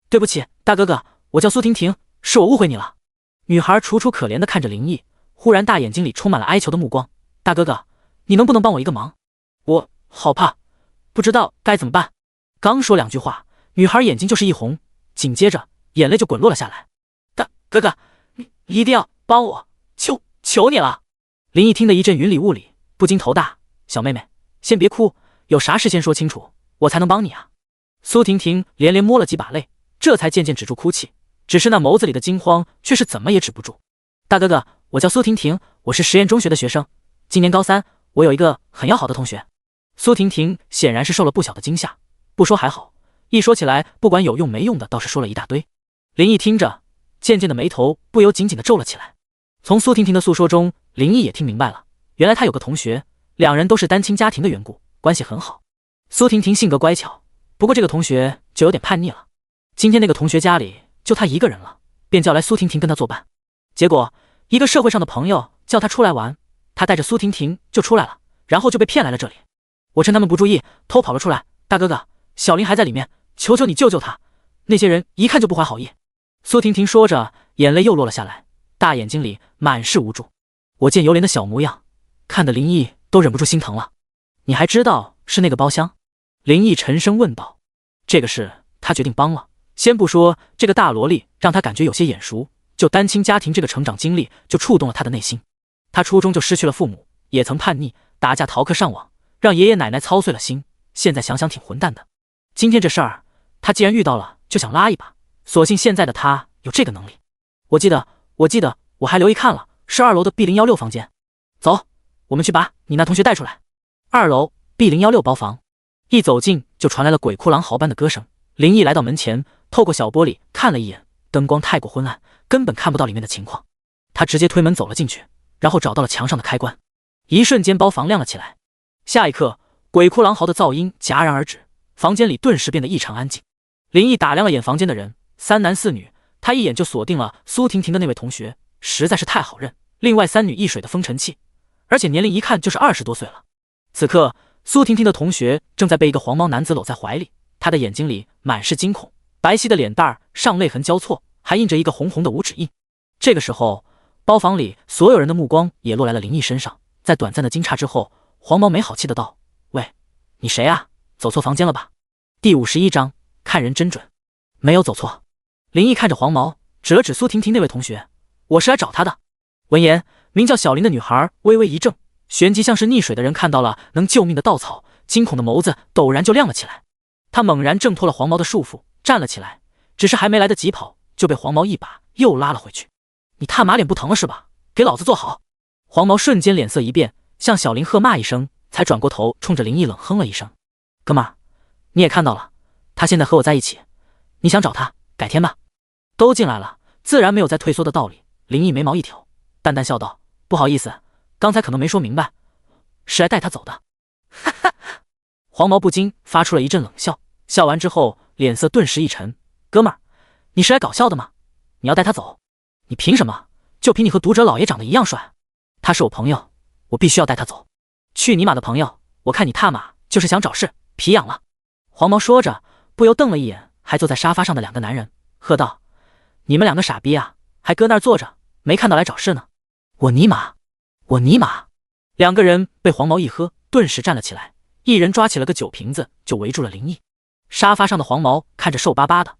A: 对不起，大哥哥，我叫苏婷婷，是我误会你了。女孩楚楚可怜地看着林毅，忽然大眼睛里充满了哀求的目光。大哥哥，你能不能帮我一个忙？我好怕，不知道该怎么办。刚说2句话，女孩眼睛就是一红，紧接着眼泪就滚落了下来。大哥哥，你一定要帮我，求你了。林毅听得一阵云里雾里，不禁头大。小妹妹，先别哭，有啥事先说清楚，我才能帮你啊。苏婷婷连连摸了几把泪，这才渐渐止住哭泣，只是那眸子里的惊慌却是怎么也止不住。大哥哥，我叫苏婷婷，我是实验中学的学生，今年高3，我有一个很要好的同学。苏婷婷显然是受了不小的惊吓，不说还好，一说起来，不管有用没用的，倒是说了一大堆。林毅听着，渐渐的眉头不由紧紧的皱了起来。从苏婷婷的诉说中，林毅也听明白了，原来他有个同学，2人都是单亲家庭的缘故，关系很好。苏婷婷性格乖巧，不过这个同学就有点叛逆了。今天那个同学家里就他一个人了，便叫来苏婷婷跟他作伴。结果一个社会上的朋友叫他出来玩，他带着苏婷婷就出来了，然后就被骗来了这里。我趁他们不注意，偷跑了出来。大哥哥，小林还在里面，求求你救救他。那些人一看就不怀好意。苏婷婷说着，眼泪又落了下来，大眼睛里满是无助。我见犹怜的小模样，看得林毅都忍不住心疼了。你还知道是那个包厢？林毅沉声问道。这个事他决定帮了。先不说这个大萝莉让他感觉有些眼熟，就单亲家庭这个成长经历就触动了他的内心。他初中就失去了父母，也曾叛逆打架逃课上网，让爷爷奶奶操碎了心，现在想想挺混蛋的。今天这事儿他既然遇到了，就想拉一把，所幸现在的他有这个能力。我记得我还留意看了，是2楼的 B016 房间。走，我们去把你那同学带出来。2楼 B016 包房。一走近就传来了鬼哭狼嚎般的歌声。林毅来到门前，透过小玻璃看了一眼，灯光太过昏暗，根本看不到里面的情况。他直接推门走了进去，然后找到了墙上的开关，一瞬间包房亮了起来。下一刻，鬼哭狼嚎的噪音戛然而止，房间里顿时变得异常安静。林毅打量了眼房间的人，3男4女，他一眼就锁定了苏婷婷的那位同学，实在是太好认，另外3女一水的风尘气，而且年龄一看就是20多岁了。此刻苏婷婷的同学正在被一个黄毛男子搂在怀里，他的眼睛里满是惊恐，白皙的脸蛋上泪痕交错，还印着一个红红的五指印。这个时候，包房里所有人的目光也落来了林毅身上。在短暂的惊诧之后，黄毛没好气的道：喂，你谁啊？走错房间了吧？第51章，看人真准。没有走错。林毅看着黄毛，指了指苏婷婷那位同学，我是来找他的。闻言，名叫小林的女孩微微一怔，旋即像是溺水的人看到了能救命的稻草，惊恐的眸子陡然就亮了起来。他猛然挣脱了黄毛的束缚，站了起来，只是还没来得及跑，就被黄毛一把又拉了回去。你踏马脸不疼了是吧？给老子坐好！黄毛瞬间脸色一变，向小林喝骂一声，才转过头冲着林毅冷哼了一声。哥们儿，你也看到了，他现在和我在一起，你想找他，改天吧。都进来了，自然没有再退缩的道理。林毅眉毛一挑，淡淡笑道：不好意思，刚才可能没说明白，是来带他走的。哈哈，黄毛不禁发出了一阵冷笑，笑完之后脸色顿时一沉。哥们儿，你是来搞笑的吗？你要带他走？你凭什么？就凭你和读者老爷长得一样帅？他是我朋友，我必须要带他走。去你妈的朋友！我看你他妈就是想找事，皮痒了。黄毛说着，不由瞪了一眼还坐在沙发上的两个男人，喝道：你们两个傻逼啊，还搁那儿坐着，没看到来找事呢？我尼玛！我尼玛！两个人被黄毛一喝，顿时站了起来，一人抓起了个酒瓶子就围住了林毅。沙发上的黄毛看着瘦巴巴的，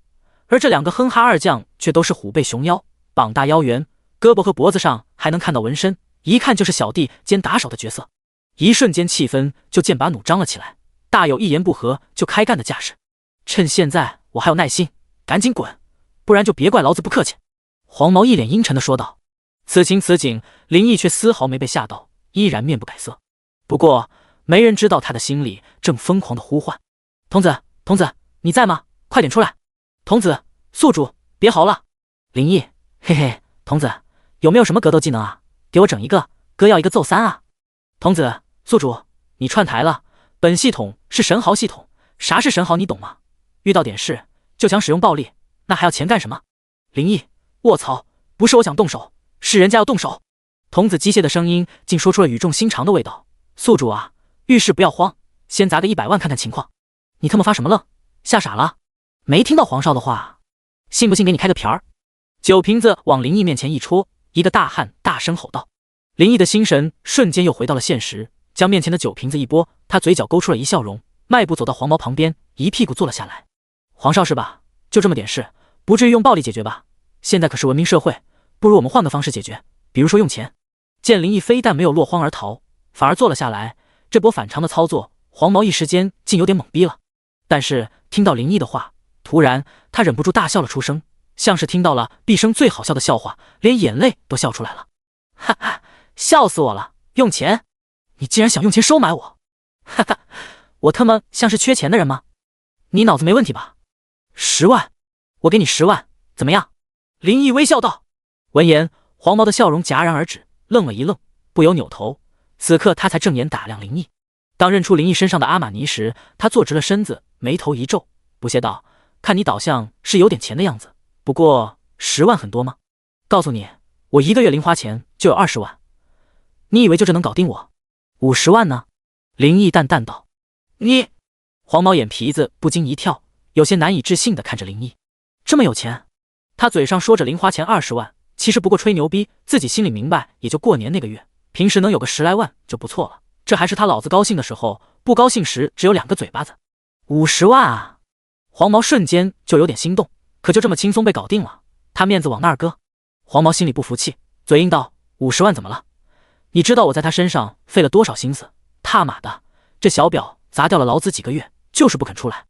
A: 而这两个哼哈二将却都是虎背熊腰，膀大腰圆，胳膊和脖子上还能看到纹身，一看就是小弟兼打手的角色。一瞬间气氛就剑拔弩张了起来，大有一言不合就开干的架势。趁现在我还有耐心，赶紧滚，不然就别怪老子不客气。黄毛一脸阴沉的说道。此情此景，林毅却丝毫没被吓到，依然面不改色。不过没人知道他的心里正疯狂的呼唤：童子，童子，你在吗？快点出来！童子，宿主，别嚎了！林毅，嘿嘿，童子，有没有什么格斗技能啊？给我整一个，哥要一个揍三啊！童子，宿主，你串台了，本系统是神豪系统，啥是神豪你懂吗？遇到点事就想使用暴力，那还要钱干什么？林毅，卧槽，不是我想动手，是人家要动手。童子机械的声音竟说出了语重心长的味道。宿主啊，遇事不要慌，先砸个100万看看情况。你他妈发什么愣？吓傻了？没听到黄少的话？信不信给你开个瓢儿？酒瓶子往林毅面前一戳，一个大汉大声吼道。林毅的心神瞬间又回到了现实，将面前的酒瓶子一拨，他嘴角勾出了一笑容，迈步走到黄毛旁边，一屁股坐了下来。黄少是吧？就这么点事，不至于用暴力解决吧？现在可是文明社会，不如我们换个方式解决，比如说用钱。见林毅非但没有落荒而逃，反而坐了下来，这波反常的操作，黄毛一时间竟有点懵逼了。但是听到林毅的话，突然他忍不住大笑了出声，像是听到了毕生最好笑的笑话，连眼泪都笑出来了。哈哈，笑死我了！用钱？你竟然想用钱收买我？哈哈，我他妈像是缺钱的人吗？你脑子没问题吧？10万，我给你10万，怎么样？林毅微笑道。闻言，黄毛的笑容戛然而止，愣了一愣，不由扭头。此刻他才正眼打量林毅，当认出林毅身上的阿玛尼时，他坐直了身子，眉头一皱，不屑道：看你倒像是有点钱的样子，不过10万很多吗？告诉你，我一个月零花钱就有20万，你以为就这能搞定我？50万呢？林毅淡淡道。你……黄毛眼皮子不禁一跳，有些难以置信地看着林毅，这么有钱？他嘴上说着零花钱20万，其实不过吹牛逼，自己心里明白，也就过年那个月，平时能有个10来万就不错了。这还是他老子高兴的时候，不高兴时只有2个嘴巴子。50万啊！黄毛瞬间就有点心动，可就这么轻松被搞定了，他面子往那儿搁？黄毛心里不服气，嘴硬道：50万怎么了？你知道我在他身上费了多少心思？他妈的，这小婊砸掉了老子几个月，就是不肯出来。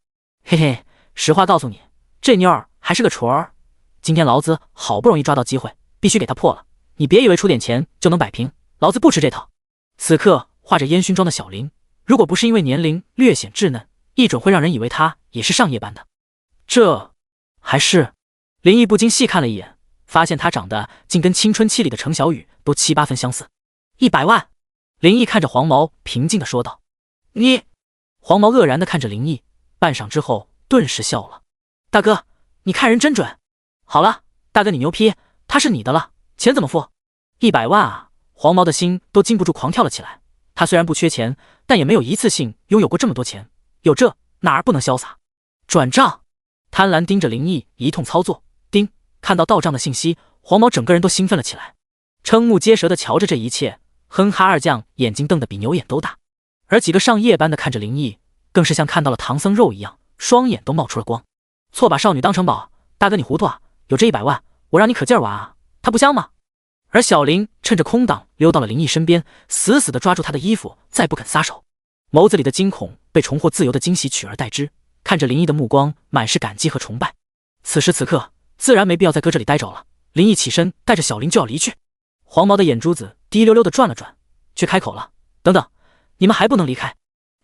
A: 嘿嘿，实话告诉你，这妞儿还是个雏儿。今天老子好不容易抓到机会，必须给他破了。你别以为出点钱就能摆平，老子不吃这套。此刻化着烟熏妆的小林，如果不是因为年龄略显稚嫩，一准会让人以为他也是上夜班的。这还是……林毅不禁细看了一眼，发现他长得竟跟青春期里的程小雨都7、8分相似。100万！林毅看着黄毛，平静地说道：你……黄毛愕然地看着林毅，半晌之后顿时笑了。大哥，你看人真准。好了，大哥你牛批，他是你的了，钱怎么付？100万啊！黄毛的心都禁不住狂跳了起来。他虽然不缺钱，但也没有一次性拥有过这么多钱，有这哪儿不能潇洒？转账！贪婪盯着林毅一通操作，叮！看到到账的信息，黄毛整个人都兴奋了起来，瞠目结舌地瞧着这一切。哼哈二将眼睛瞪得比牛眼都大，而几个上夜班的看着林毅，更是像看到了唐僧肉一样，双眼都冒出了光。错把少女当成宝，大哥你糊涂啊！有这100万，我让你可劲儿玩啊，他不香吗？而小林趁着空档溜到了林毅身边，死死地抓住他的衣服，再不肯撒手。眸子里的惊恐被重获自由的惊喜取而代之，看着林毅的目光满是感激和崇拜。此时此刻，自然没必要再搁这里待着了。林毅起身，带着小林就要离去。黄毛的眼珠子滴溜溜地转了转，却开口了：等等，你们还不能离开？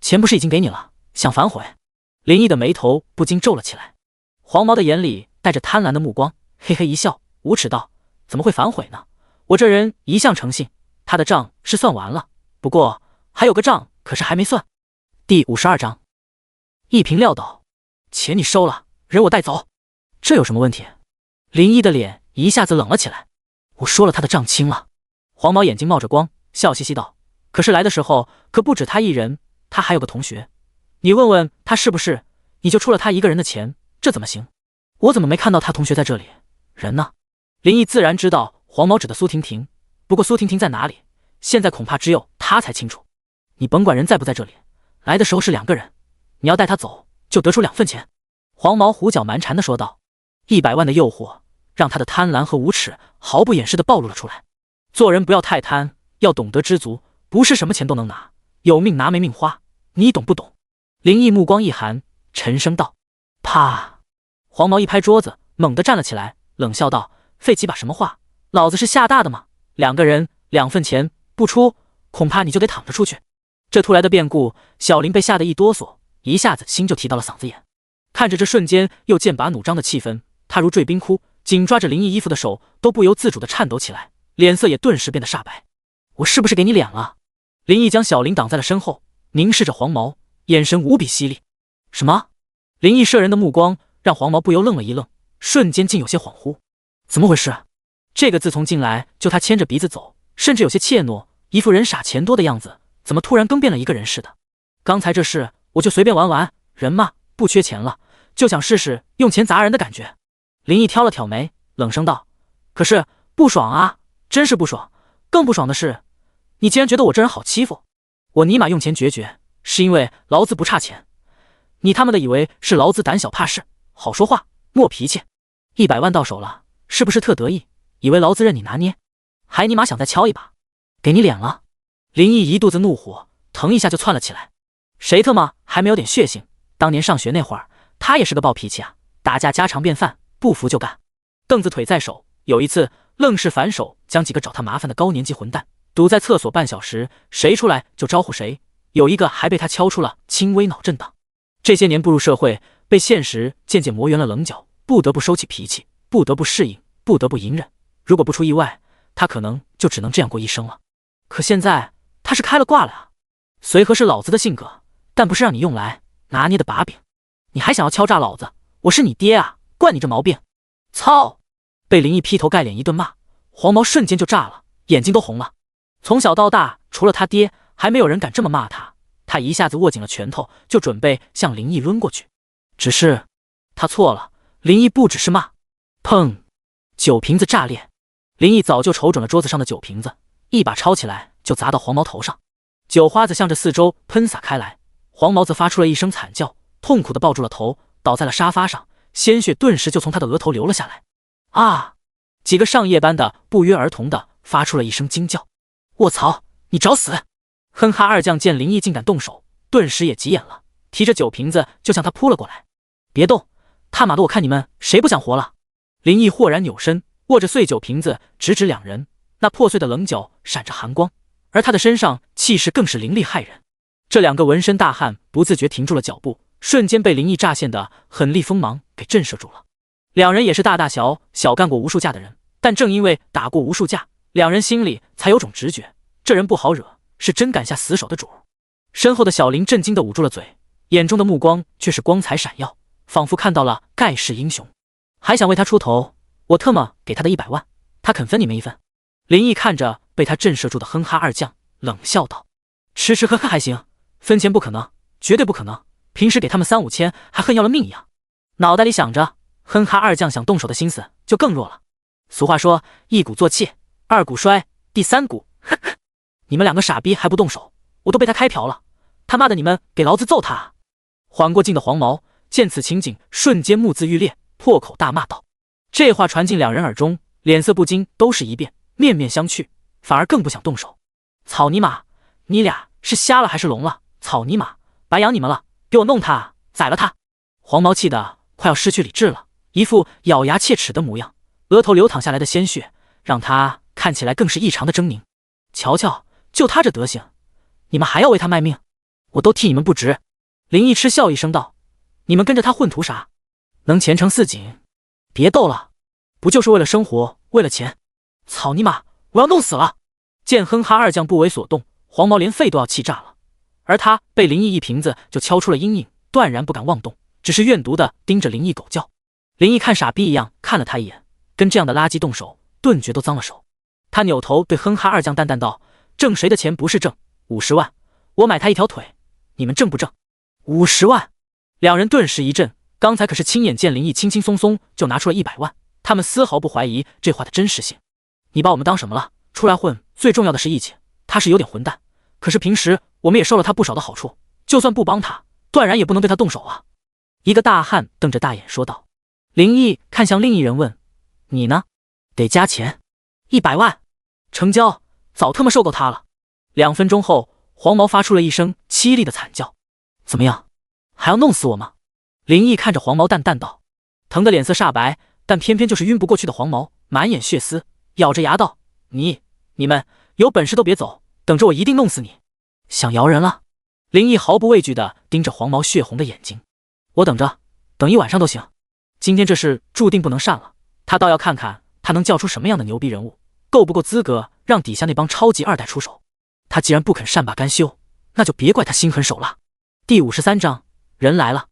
A: 钱不是已经给你了，想反悔？林毅的眉头不禁皱了起来。黄毛的眼里带着贪婪的目光，嘿嘿一笑，无耻道：怎么会反悔呢？我这人一向诚信，他的账是算完了，不过还有个账可是还没算。第52章，一平撂倒，钱你收了，人我带走，这有什么问题？林毅的脸一下子冷了起来。我说了他的账清了。黄毛眼睛冒着光，笑嘻嘻道：可是来的时候可不止他一人，他还有个同学，你问问他是不是，你就出了他一个人的钱，这怎么行？我怎么没看到他同学在这里？人呢？林毅自然知道黄毛指的苏婷婷，不过苏婷婷在哪里，现在恐怕只有他才清楚。你甭管人在不在这里，来的时候是2个人，你要带他走，就得出2份钱。黄毛胡搅蛮缠地说道。100万的诱惑让他的贪婪和无耻毫不掩饰地暴露了出来。做人不要太贪，要懂得知足，不是什么钱都能拿，有命拿没命花，你懂不懂？林毅目光一寒，沉声道：啪！黄毛一拍桌子，猛地站了起来，冷笑道：废几把什么话，老子是吓大的吗？2个人2份钱不出，恐怕你就得躺着出去。这突来的变故，小林被吓得一哆嗦，一下子心就提到了嗓子眼。看着这瞬间又剑拔弩张的气氛，他如坠冰窟，紧抓着林毅衣服的手都不由自主地颤抖起来，脸色也顿时变得煞白。我是不是给你脸了？林毅将小林挡在了身后，凝视着黄毛，眼神无比犀利。什么？林毅摄人的目光让黄毛不由愣了一愣，瞬间竟有些恍惚。怎么回事？这个自从进来就他牵着鼻子走，甚至有些怯懦，一副人傻钱多的样子，怎么突然更变了一个人似的？刚才这事我就随便玩玩，人嘛不缺钱了，就想试试用钱砸人的感觉。林毅挑了挑眉，冷声道：可是不爽啊，真是不爽。更不爽的是，你竟然觉得我这人好欺负。我尼玛用钱决绝，是因为老子不差钱，你他妈的以为是老子胆小怕事，好说话没脾气。100万到手了，是不是特得意，以为老子任你拿捏，还尼玛想再敲一把？给你脸了。林毅一肚子怒火，腾一下就窜了起来。谁他妈还没有点血性？当年上学那会儿，他也是个暴脾气啊，打架家常便饭，不服就干。凳子腿在手，有一次愣是反手将几个找他麻烦的高年级混蛋堵在厕所半小时，谁出来就招呼谁，有一个还被他敲出了轻微脑震荡。这些年步入社会，被现实渐渐磨圆了棱角，不得不收起脾气，不得不适应，不得不隐忍。如果不出意外，他可能就只能这样过一生了。可现在他是开了挂了啊！随和是老子的性格，但不是让你用来拿捏的把柄。你还想要敲诈老子？我是你爹啊，惯你这毛病！操！被林毅劈头盖脸一顿骂，黄毛瞬间就炸了，眼睛都红了。从小到大，除了他爹，还没有人敢这么骂他。他一下子握紧了拳头，就准备向林毅抡过去。只是他错了，林毅不只是骂。砰！酒瓶子炸裂，林毅早就瞅准了桌子上的酒瓶子，一把抄起来就砸到黄毛头上。酒花子向着四周喷洒开来，黄毛则发出了一声惨叫，痛苦地抱住了头，倒在了沙发上，鲜血顿时就从他的额头流了下来。啊！几个上夜班的不约而同地发出了一声惊叫。卧槽，你找死！哼哈二将见林毅竟敢动手，顿时也急眼了，提着酒瓶子就向他扑了过来。别动，他妈的我看你们谁不想活了！林毅豁然扭身，握着碎酒瓶子直指两人，那破碎的棱角闪着寒光，而他的身上气势更是凌厉骇人。这2个纹身大汉不自觉停住了脚步，瞬间被林毅乍现的狠厉锋芒给震慑住了。2人也是大大小小干过无数架的人，但正因为打过无数架，2人心里才有种直觉，这人不好惹，是真敢下死手的主。身后的小林震惊地捂住了嘴，眼中的目光却是光彩闪耀，仿佛看到了盖世英雄。还想为他出头，我特么给他的100万，他肯分你们一分。林毅看着被他震慑住的哼哈二将，冷笑道：吃吃喝喝还行，分钱不可能，绝对不可能，平时给他们3、5千还恨要了命一样。脑袋里想着，哼哈二将想动手的心思就更弱了。俗话说1鼓作气，2鼓衰，第3鼓呵呵，你们2个傻逼还不动手，我都被他开瓢了，他妈的你们给老子揍他啊！缓过劲的黄毛见此情景，瞬间目眦欲裂，破口大骂道。这话传进2人耳中，脸色不禁都是一变，面面相觑，反而更不想动手。草泥马，你俩是瞎了还是聋了？草泥马，白养你们了，给我弄他，宰了他！黄毛气得快要失去理智了，一副咬牙切齿的模样，额头流淌下来的鲜血让他看起来更是异常的狰狞。瞧瞧，就他这德行，你们还要为他卖命？我都替你们不值。林毅嗤笑一声道：你们跟着他混图啥？能前程似锦？别斗了，不就是为了生活，为了钱？草泥马，我要弄死了！见哼哈二将不为所动，黄毛连肺都要气炸了，而他被林毅一瓶子就敲出了阴影，断然不敢妄动，只是怨毒的盯着林毅狗叫。林毅看傻逼一样看了他一眼，跟这样的垃圾动手，顿觉都脏了手。他扭头对哼哈二将淡淡道：“挣谁的钱不是挣？50万，我买他一条腿，你们挣不挣？”50万！两人顿时一震，刚才可是亲眼见林毅轻轻松松就拿出了100万，他们丝毫不怀疑这话的真实性。你把我们当什么了？出来混，最重要的是义气。他是有点混蛋，可是平时我们也受了他不少的好处，就算不帮他，断然也不能对他动手啊！一个大汉瞪着大眼说道。林毅看向另一人问：“你呢？得加钱？100万，成交！早他妈受够他了。”2分钟后，黄毛发出了一声凄厉的惨叫。怎么样，还要弄死我吗？林毅看着黄毛淡淡道，疼得脸色煞白，但偏偏就是晕不过去的黄毛满眼血丝，咬着牙道：“你们有本事都别走，等着我一定弄死你！”想摇人了？林毅毫不畏惧地盯着黄毛血红的眼睛。我等着，等1晚上都行。今天这事注定不能善了，他倒要看看他能叫出什么样的牛逼人物，够不够资格让底下那帮超级二代出手。他既然不肯善罢甘休，那就别怪他心狠手辣。第53章，人来了。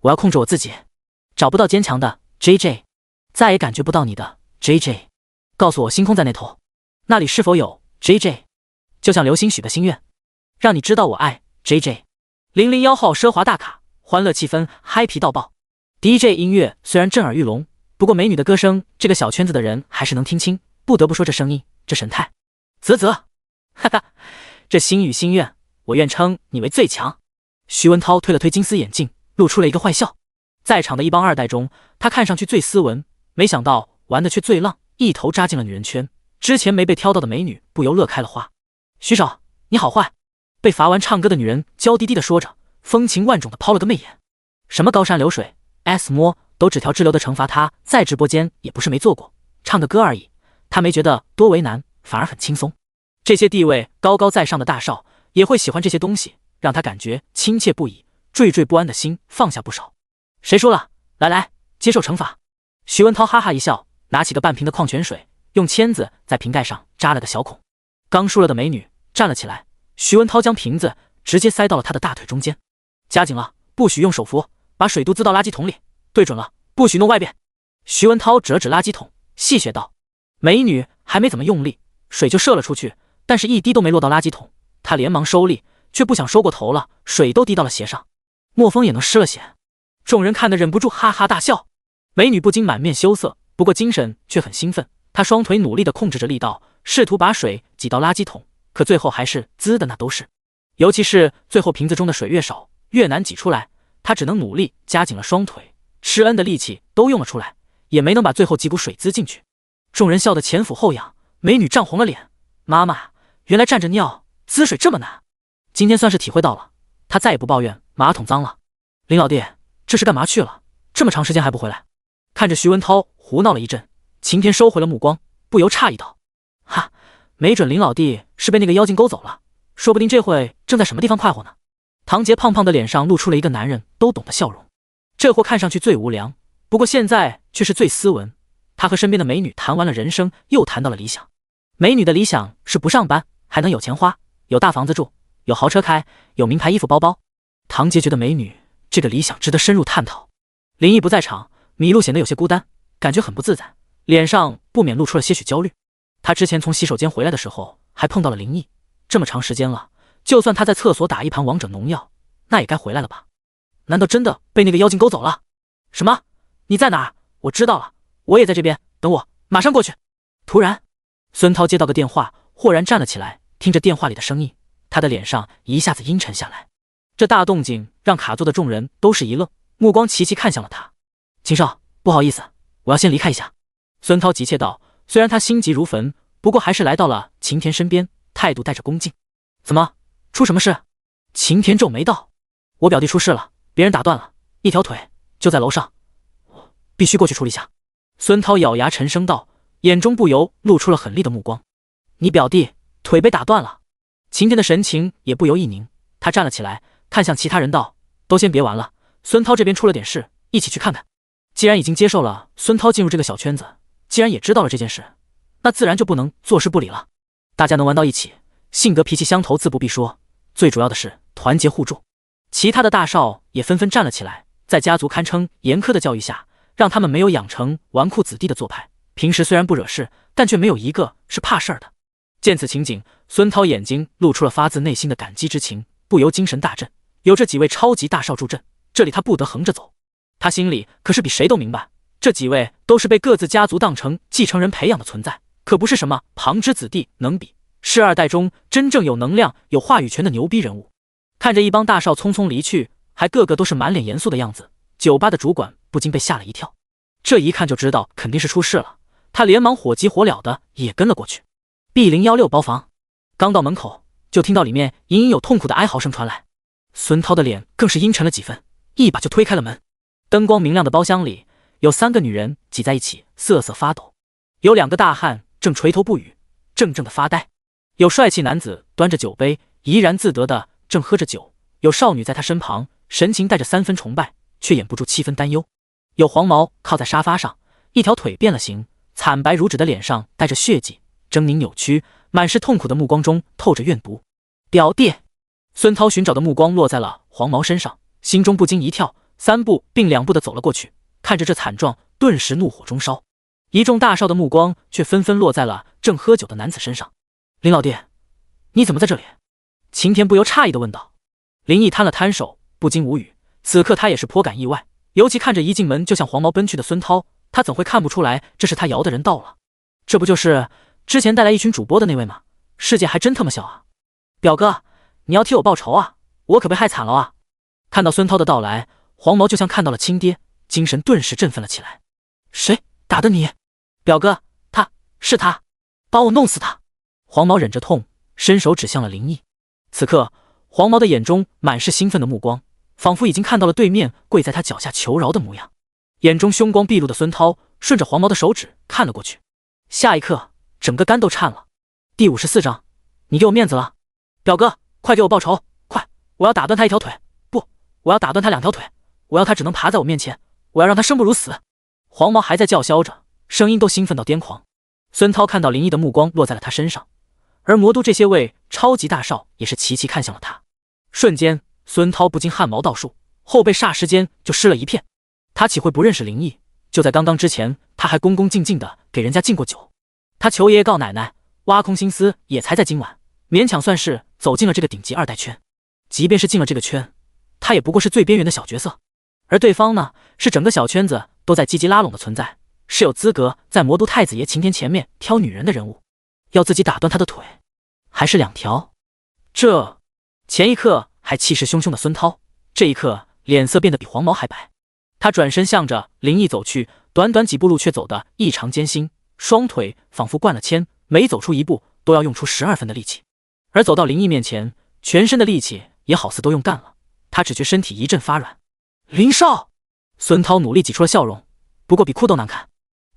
A: 我要控制我自己，找不到坚强的 JJ， 再也感觉不到你的 JJ。 告诉我星空在那头，那里是否有 JJ？ 就像流星许的心愿，让你知道我爱 JJ。 001号奢华大卡，欢乐气氛嗨皮到爆。 DJ 音乐虽然震耳欲聋，不过美女的歌声这个小圈子的人还是能听清，不得不说这声音，这神态，啧，哈哈，这心语心愿，我愿称你为最强。徐文涛推了推金丝眼镜，露出了一个坏笑。在场的一帮二代中，他看上去最斯文，没想到玩的却最浪，一头扎进了女人圈。之前没被挑到的美女不由乐开了花。徐少，你好坏！被罚完唱歌的女人娇滴滴的说着，风情万种的抛了个媚眼。什么高山流水 S 摸都只条支流的惩罚，他在直播间也不是没做过，唱个歌而已，他没觉得多为难，反而很轻松。这些地位高高在上的大少也会喜欢这些东西，让他感觉亲切不已，惴惴不安的心放下不少。谁输了？来，接受惩罚。徐文涛哈哈一笑，拿起个半瓶的矿泉水，用签子在瓶盖上扎了个小孔。刚输了的美女站了起来，徐文涛将瓶子直接塞到了她的大腿中间。加紧了，不许用手扶，把水肚滋到垃圾桶里，对准了，不许弄外边。徐文涛指了指垃圾桶，戏谑道。美女还没怎么用力，水就射了出去，但是一滴都没落到垃圾桶。她连忙收力，却不想收过头了，水都滴到了鞋上，墨风也能湿了鞋。众人看得忍不住哈哈大笑。美女不禁满面羞涩，不过精神却很兴奋，她双腿努力地控制着力道，试图把水挤到垃圾桶，可最后还是滋的那都是。尤其是最后瓶子中的水越少，越难挤出来，她只能努力夹紧了双腿，吃恩的力气都用了出来，也没能把最后几股水滋进去。众人笑得前俯后仰，美女涨红了脸。妈妈，原来站着尿滋水这么难，今天算是体会到了。她再也不抱怨马桶脏了。林老弟，这是干嘛去了？这么长时间还不回来？看着徐文涛胡闹了一阵，晴天收回了目光，不由诧异道：哈，没准林老弟是被那个妖精勾走了，说不定这会正在什么地方快活呢。唐杰胖胖的脸上露出了一个男人都懂的笑容。这货看上去最无良，不过现在却是最斯文。他和身边的美女谈完了人生，又谈到了理想。美女的理想是不上班，还能有钱花，有大房子住，有豪车开，有名牌衣服包包。唐杰觉得美女这个理想值得深入探讨。林毅不在场，麋鹿显得有些孤单，感觉很不自在，脸上不免露出了些许焦虑。他之前从洗手间回来的时候还碰到了林毅，这么长时间了，就算他在厕所打一盘王者农药，那也该回来了吧？难道真的被那个妖精勾走了？什么？你在哪儿？我知道了，我也在这边，等我，马上过去。突然，孙涛接到个电话，豁然站了起来，听着电话里的声音，他的脸上一下子阴沉下来。这大动静让卡座的众人都是一愣，目光齐齐看向了他。秦少，不好意思，我要先离开一下。孙涛急切道，虽然他心急如焚，不过还是来到了晴田身边，态度带着恭敬。怎么，出什么事？晴田皱眉道，我表弟出事了，别人打断了一条腿，就在楼上，我必须过去处理下。孙涛咬牙沉声道，眼中不由露出了狠厉的目光。你表弟腿被打断了？晴田的神情也不由一凝，他站了起来，看向其他人道，都先别玩了，孙涛这边出了点事，一起去看看。既然已经接受了孙涛进入这个小圈子，既然也知道了这件事，那自然就不能坐视不理了。大家能玩到一起，性格脾气相投自不必说，最主要的是团结互助。其他的大少也纷纷站了起来，在家族堪称严苛的教育下，让他们没有养成纨绔子弟的做派。平时虽然不惹事，但却没有一个是怕事儿的。见此情景，孙涛眼睛露出了发自内心的感激之情，不由精神大振。有这几位超级大少助阵，这里他不得横着走。他心里可是比谁都明白，这几位都是被各自家族当成继承人培养的存在，可不是什么旁支子弟能比，是二代中真正有能量、有话语权的牛逼人物。看着一帮大少匆匆离去，还个个都是满脸严肃的样子，酒吧的主管不禁被吓了一跳。这一看就知道肯定是出事了，他连忙火急火燎的也跟了过去。B016包房，刚到门口就听到里面隐隐有痛苦的哀嚎声传来，孙涛的脸更是阴沉了几分，一把就推开了门。灯光明亮的包厢里，有3个女人挤在一起瑟瑟发抖，有2个大汉正垂头不语，怔怔的发呆，有帅气男子端着酒杯怡然自得的正喝着酒，有少女在他身旁，神情带着3分崇拜，却掩不住7分担忧。有黄毛靠在沙发上，一条腿变了形，惨白如纸的脸上带着血迹，狰狞扭曲，满是痛苦的目光中透着怨毒。表弟，孙涛寻找的目光落在了黄毛身上，心中不禁一跳，3步并2步的走了过去，看着这惨状，顿时怒火中烧。一众大少的目光却纷纷落在了正喝酒的男子身上。林老弟，你怎么在这里？晴天不由诧异的问道。林毅摊了摊手，不禁无语。此刻他也是颇感意外，尤其看着一进门就向黄毛奔去的孙涛，他怎会看不出来这是他摇的人到了？这不就是之前带来一群主播的那位吗？世界还真他妈小啊！表哥，你要替我报仇啊，我可被害惨了啊！看到孙涛的到来，黄毛就像看到了亲爹，精神顿时振奋了起来。谁打的你？表哥，是他，把我弄死他！黄毛忍着痛，伸手指向了林毅。此刻黄毛的眼中满是兴奋的目光，仿佛已经看到了对面跪在他脚下求饶的模样。眼中凶光毕露的孙涛顺着黄毛的手指看了过去，下一刻整个肝都颤了。第54章，你给我面子了？表哥，快给我报仇，快，我要打断他1条腿，不，我要打断他2条腿，我要他只能爬在我面前，我要让他生不如死。黄毛还在叫嚣着，声音都兴奋到癫狂。孙涛看到林毅的目光落在了他身上，而魔都这些位超级大少也是齐齐看向了他。瞬间，孙涛不禁汗毛倒竖，后背霎时间就湿了一片。他岂会不认识林毅？就在刚刚之前，他还恭恭敬敬的给人家敬过酒。他求爷爷告奶奶，挖空心思也才在今晚勉强算是走进了这个顶级2代圈。即便是进了这个圈，他也不过是最边缘的小角色，而对方呢，是整个小圈子都在积极拉拢的存在，是有资格在魔都太子爷晴天前面挑女人的人物。要自己打断他的腿，还是2条？这前一刻还气势汹汹的孙涛，这一刻脸色变得比黄毛还白。他转身向着林毅走去，短短几步路却走得异常艰辛，双腿仿佛灌了铅，每走出1步都要用出12分的力气。而走到林毅面前，全身的力气也好似都用干了，他只觉身体一阵发软。林少，孙涛努力挤出了笑容，不过比哭都难看。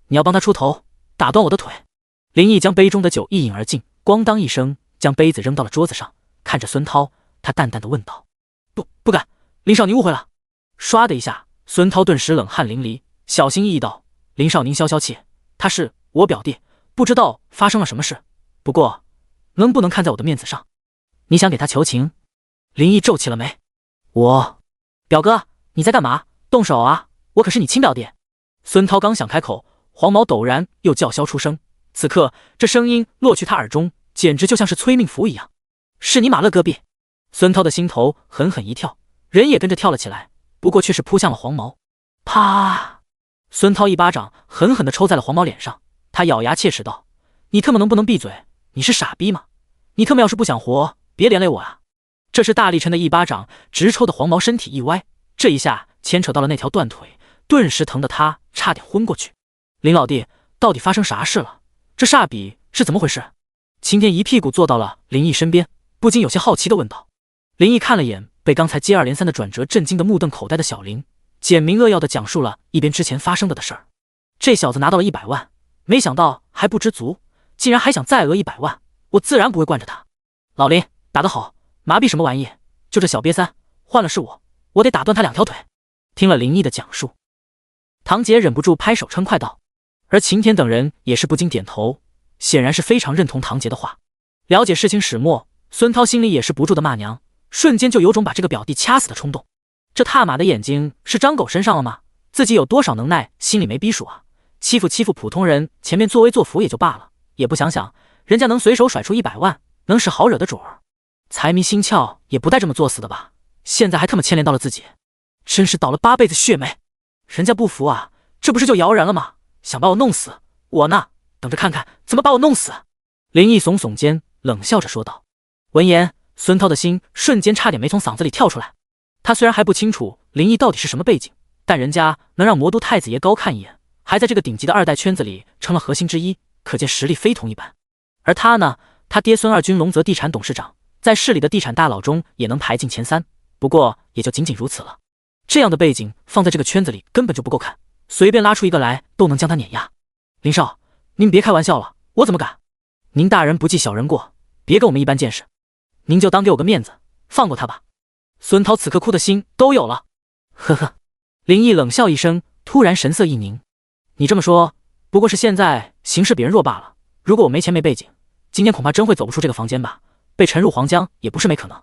A: 你要帮他出头，打断我的腿。林毅将杯中的酒一饮而尽，咣当一声将杯子扔到了桌子上，看着孙涛，他淡淡的问道：不敢，林少您误会了。唰的一下，孙涛顿时冷汗淋漓，小心翼翼道：林少您消消气，他是我表弟，不知道发生了什么事，不过能不能看在我的面子上？你想给他求情？林毅皱起了眉。表哥，你在干嘛？动手啊，我可是你亲表弟。孙涛刚想开口，黄毛陡然又叫嚣出声，此刻这声音落去他耳中，简直就像是催命符一样。是你马勒戈壁！孙涛的心头狠狠一跳，人也跟着跳了起来，不过却是扑向了黄毛。啪！孙涛一巴掌狠狠地抽在了黄毛脸上，他咬牙切齿道：你特么能不能闭嘴？你是傻逼吗？你特么要是不想活，别连累我啊！这是大力沉的一巴掌，直抽的黄毛身体一歪，这一下牵扯到了那条断腿，顿时疼得他差点昏过去。林老弟，到底发生啥事了？这煞笔是怎么回事？晴天一屁股坐到了林毅身边，不禁有些好奇地问道。林毅看了眼被刚才接二连三的转折震惊的目瞪口呆的小林，简明扼要地讲述了一边之前发生的事儿。这小子拿到了100万，没想到还不知足，竟然还想再讹100万，我自然不会惯着他。老林打得好，麻痹什么玩意？就这小瘪三，换了是我得打断他2条腿。听了林毅的讲述，唐杰忍不住拍手称快道，而晴天等人也是不禁点头，显然是非常认同唐杰的话。了解事情始末，孙涛心里也是不住的骂娘，瞬间就有种把这个表弟掐死的冲动。这踏马的眼睛是张狗身上了吗？自己有多少能耐，心里没逼数啊！欺负普通人，前面作威作福也就罢了，也不想想人家能随手甩出100万，能是好惹的主儿。财迷心窍也不带这么作死的吧？现在还他妈牵连到了自己，真是倒了8辈子血霉。人家不服啊，这不是就摇人了吗？想把我弄死，我呢，等着看看怎么把我弄死。林毅耸耸肩，冷笑着说道。闻言，孙涛的心瞬间差点没从嗓子里跳出来。他虽然还不清楚林毅到底是什么背景，但人家能让魔都太子爷高看一眼，还在这个顶级的2代圈子里成了核心之一，可见实力非同一般。而他呢，他爹孙二军龙泽地产董事长，在市里的地产大佬中也能排进前3，不过也就仅仅如此了。这样的背景放在这个圈子里根本就不够看，随便拉出一个来都能将他碾压。林少，您别开玩笑了，我怎么敢？您大人不计小人过，别跟我们一般见识，您就当给我个面子，放过他吧。孙涛此刻哭的心都有了。呵呵，林毅冷笑一声，突然神色一凝。你这么说，不过是现在形势比人弱罢了。如果我没钱没背景，今天恐怕真会走不出这个房间吧，被沉入黄江也不是没可能。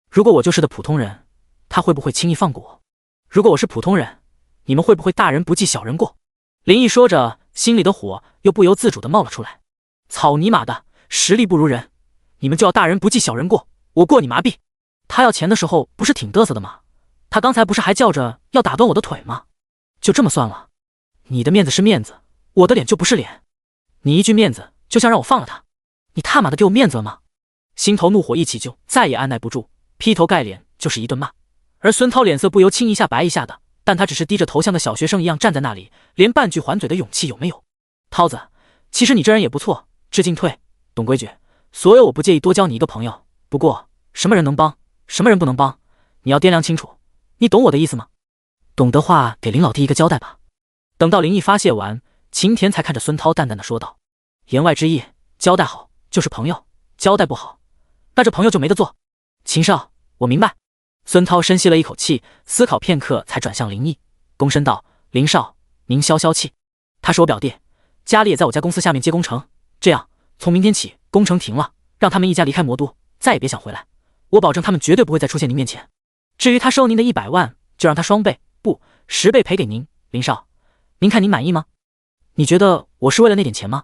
A: 如果我就是的普通人，他会不会轻易放过我？如果我是普通人，你们会不会大人不计小人过？林毅说着，心里的火又不由自主地冒了出来。草泥马的，实力不如人，你们就要大人不计小人过，我过你麻痹。他要钱的时候不是挺嘚瑟的吗？他刚才不是还叫着要打断我的腿吗？就这么算了，你的面子是面子，我的脸就不是脸。你一句面子就想让我放了他，你他妈的给我面子了吗？心头怒火一起，就再也按耐不住，劈头盖脸就是一顿骂。而孙涛脸色不由青一下白一下的，但他只是低着头像个小学生一样站在那里，连半句还嘴的勇气有没有？涛子，其实你这人也不错，知进退，懂规矩，所以我不介意多交你一个朋友。不过什么人能帮，什么人不能帮，你要掂量清楚。你懂我的意思吗？懂的话给林老弟一个交代吧。等到林毅发泄完，秦田才看着孙涛淡淡的说道，言外之意，交代好就是朋友，交代不好，那这朋友就没得做。秦少，我明白。孙涛深吸了一口气，思考片刻才转向林毅，躬身道，林少，您消消气。他是我表弟，家里也在我家公司下面接工程，这样从明天起工程停了，让他们一家离开魔都，再也别想回来，我保证他们绝对不会再出现您面前。至于他收您的100万，就让他双倍不10倍赔给您。林少，您看您满意吗？你觉得我是为了那点钱吗？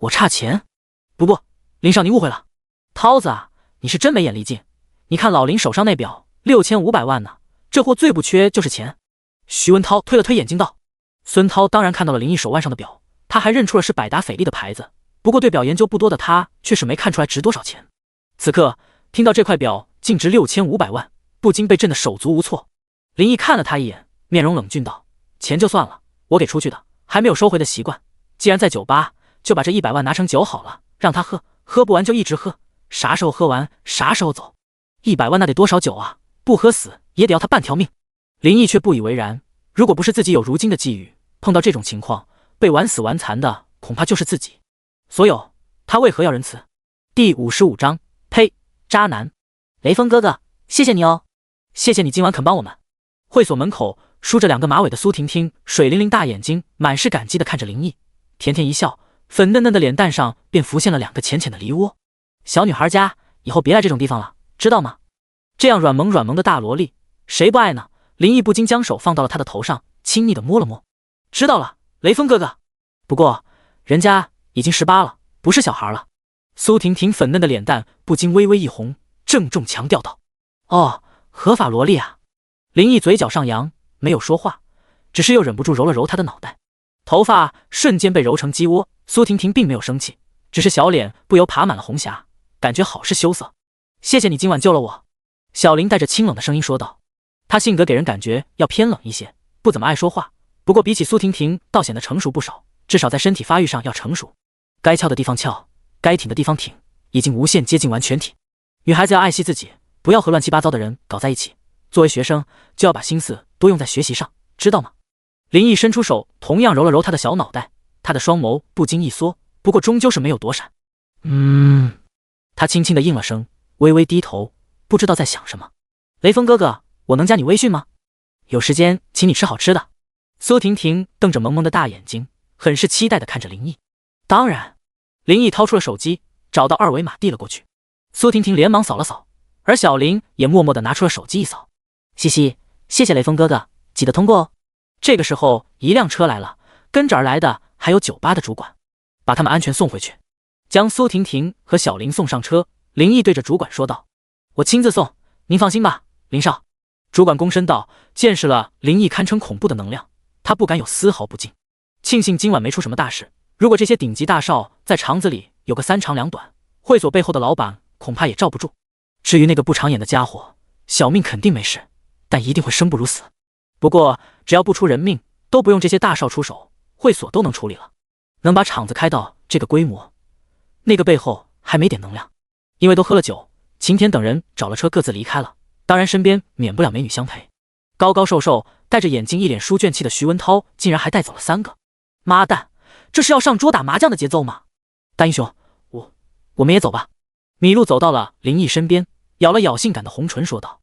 A: 我差钱？不，林少，你误会了。涛子啊，你是真没眼力劲，你看老林手上那表6500万呢，这货最不缺就是钱。徐文涛推了推眼睛道。孙涛当然看到了林毅手腕上的表，他还认出了是百达翡丽的牌子，不过对表研究不多的他却是没看出来值多少钱。此刻听到这块表净值6500万，不禁被震得手足无措。林毅看了他一眼，面容冷峻道，钱就算了，我给出去的还没有收回的习惯，既然在酒吧，就把这100万拿成酒好了，让他喝，喝不完就一直喝，啥时候喝完啥时候走。100万那得多少酒啊，不喝死也得要他半条命。林毅却不以为然，如果不是自己有如今的际遇，碰到这种情况被玩死玩残的恐怕就是自己。所有他为何要仁慈？第55章，呸，渣男。雷锋哥哥，谢谢你哦，谢谢你今晚肯帮我们。会所门口梳着2个马尾的苏婷婷，水灵灵大眼睛满是感激地看着林毅，甜甜一笑，粉嫩嫩的脸蛋上便浮现了2个浅浅的梨窝。小女孩家以后别来这种地方了，知道吗？这样软萌软萌的大萝莉，谁不爱呢？林毅不禁将手放到了她的头上，亲昵地摸了摸。知道了，雷锋哥哥。不过人家已经18了，不是小孩了。苏婷婷粉嫩的脸蛋不禁微微一红，郑重强调道：哦，合法萝莉啊。林毅嘴角上扬，没有说话，只是又忍不住揉了揉她的脑袋，头发瞬间被揉成鸡窝。苏婷婷并没有生气，只是小脸不由爬满了红霞，感觉好是羞涩。谢谢你今晚救了我。小林带着清冷的声音说道，她性格给人感觉要偏冷一些，不怎么爱说话，不过比起苏婷婷倒显得成熟不少，至少在身体发育上要成熟，该翘的地方翘，该挺的地方挺，已经无限接近完全体。女孩子要爱惜自己，不要和乱七八糟的人搞在一起，作为学生就要把心思多用在学习上，知道吗？林毅伸出手同样揉了揉她的小脑袋，她的双眸不禁一缩，不过终究是没有躲闪。她轻轻地应了声，微微低头，不知道在想什么。雷锋哥哥，我能加你微信吗？有时间请你吃好吃的。苏婷婷瞪着萌萌的大眼睛，很是期待地看着林毅。当然。林毅掏出了手机，找到二维码递了过去。苏婷婷连忙扫了扫，而小林也默默地拿出了手机一扫。嘻嘻，谢谢雷锋哥哥，记得通过哦。这个时候，一辆车来了，跟着而来的还有酒吧的主管，把他们安全送回去，将苏婷婷和小林送上车。林毅对着主管说道：“我亲自送，您放心吧，林少。”主管躬身道，见识了林毅堪称恐怖的能量，他不敢有丝毫不敬。庆幸今晚没出什么大事，如果这些顶级大少在肠子里有个3长2短，会所背后的老板恐怕也罩不住。至于那个不长眼的家伙，小命肯定没事，但一定会生不如死。不过只要不出人命，都不用这些大少出手，会所都能处理了。能把厂子开到这个规模，那个背后还没点能量。因为都喝了酒，秦田等人找了车各自离开了，当然身边免不了美女相陪。高高瘦瘦戴着眼镜一脸书卷气的徐文涛竟然还带走了3个。妈蛋，这是要上桌打麻将的节奏吗？大英雄，我们也走吧。米露走到了林毅身边，咬了咬性感的红唇说道：“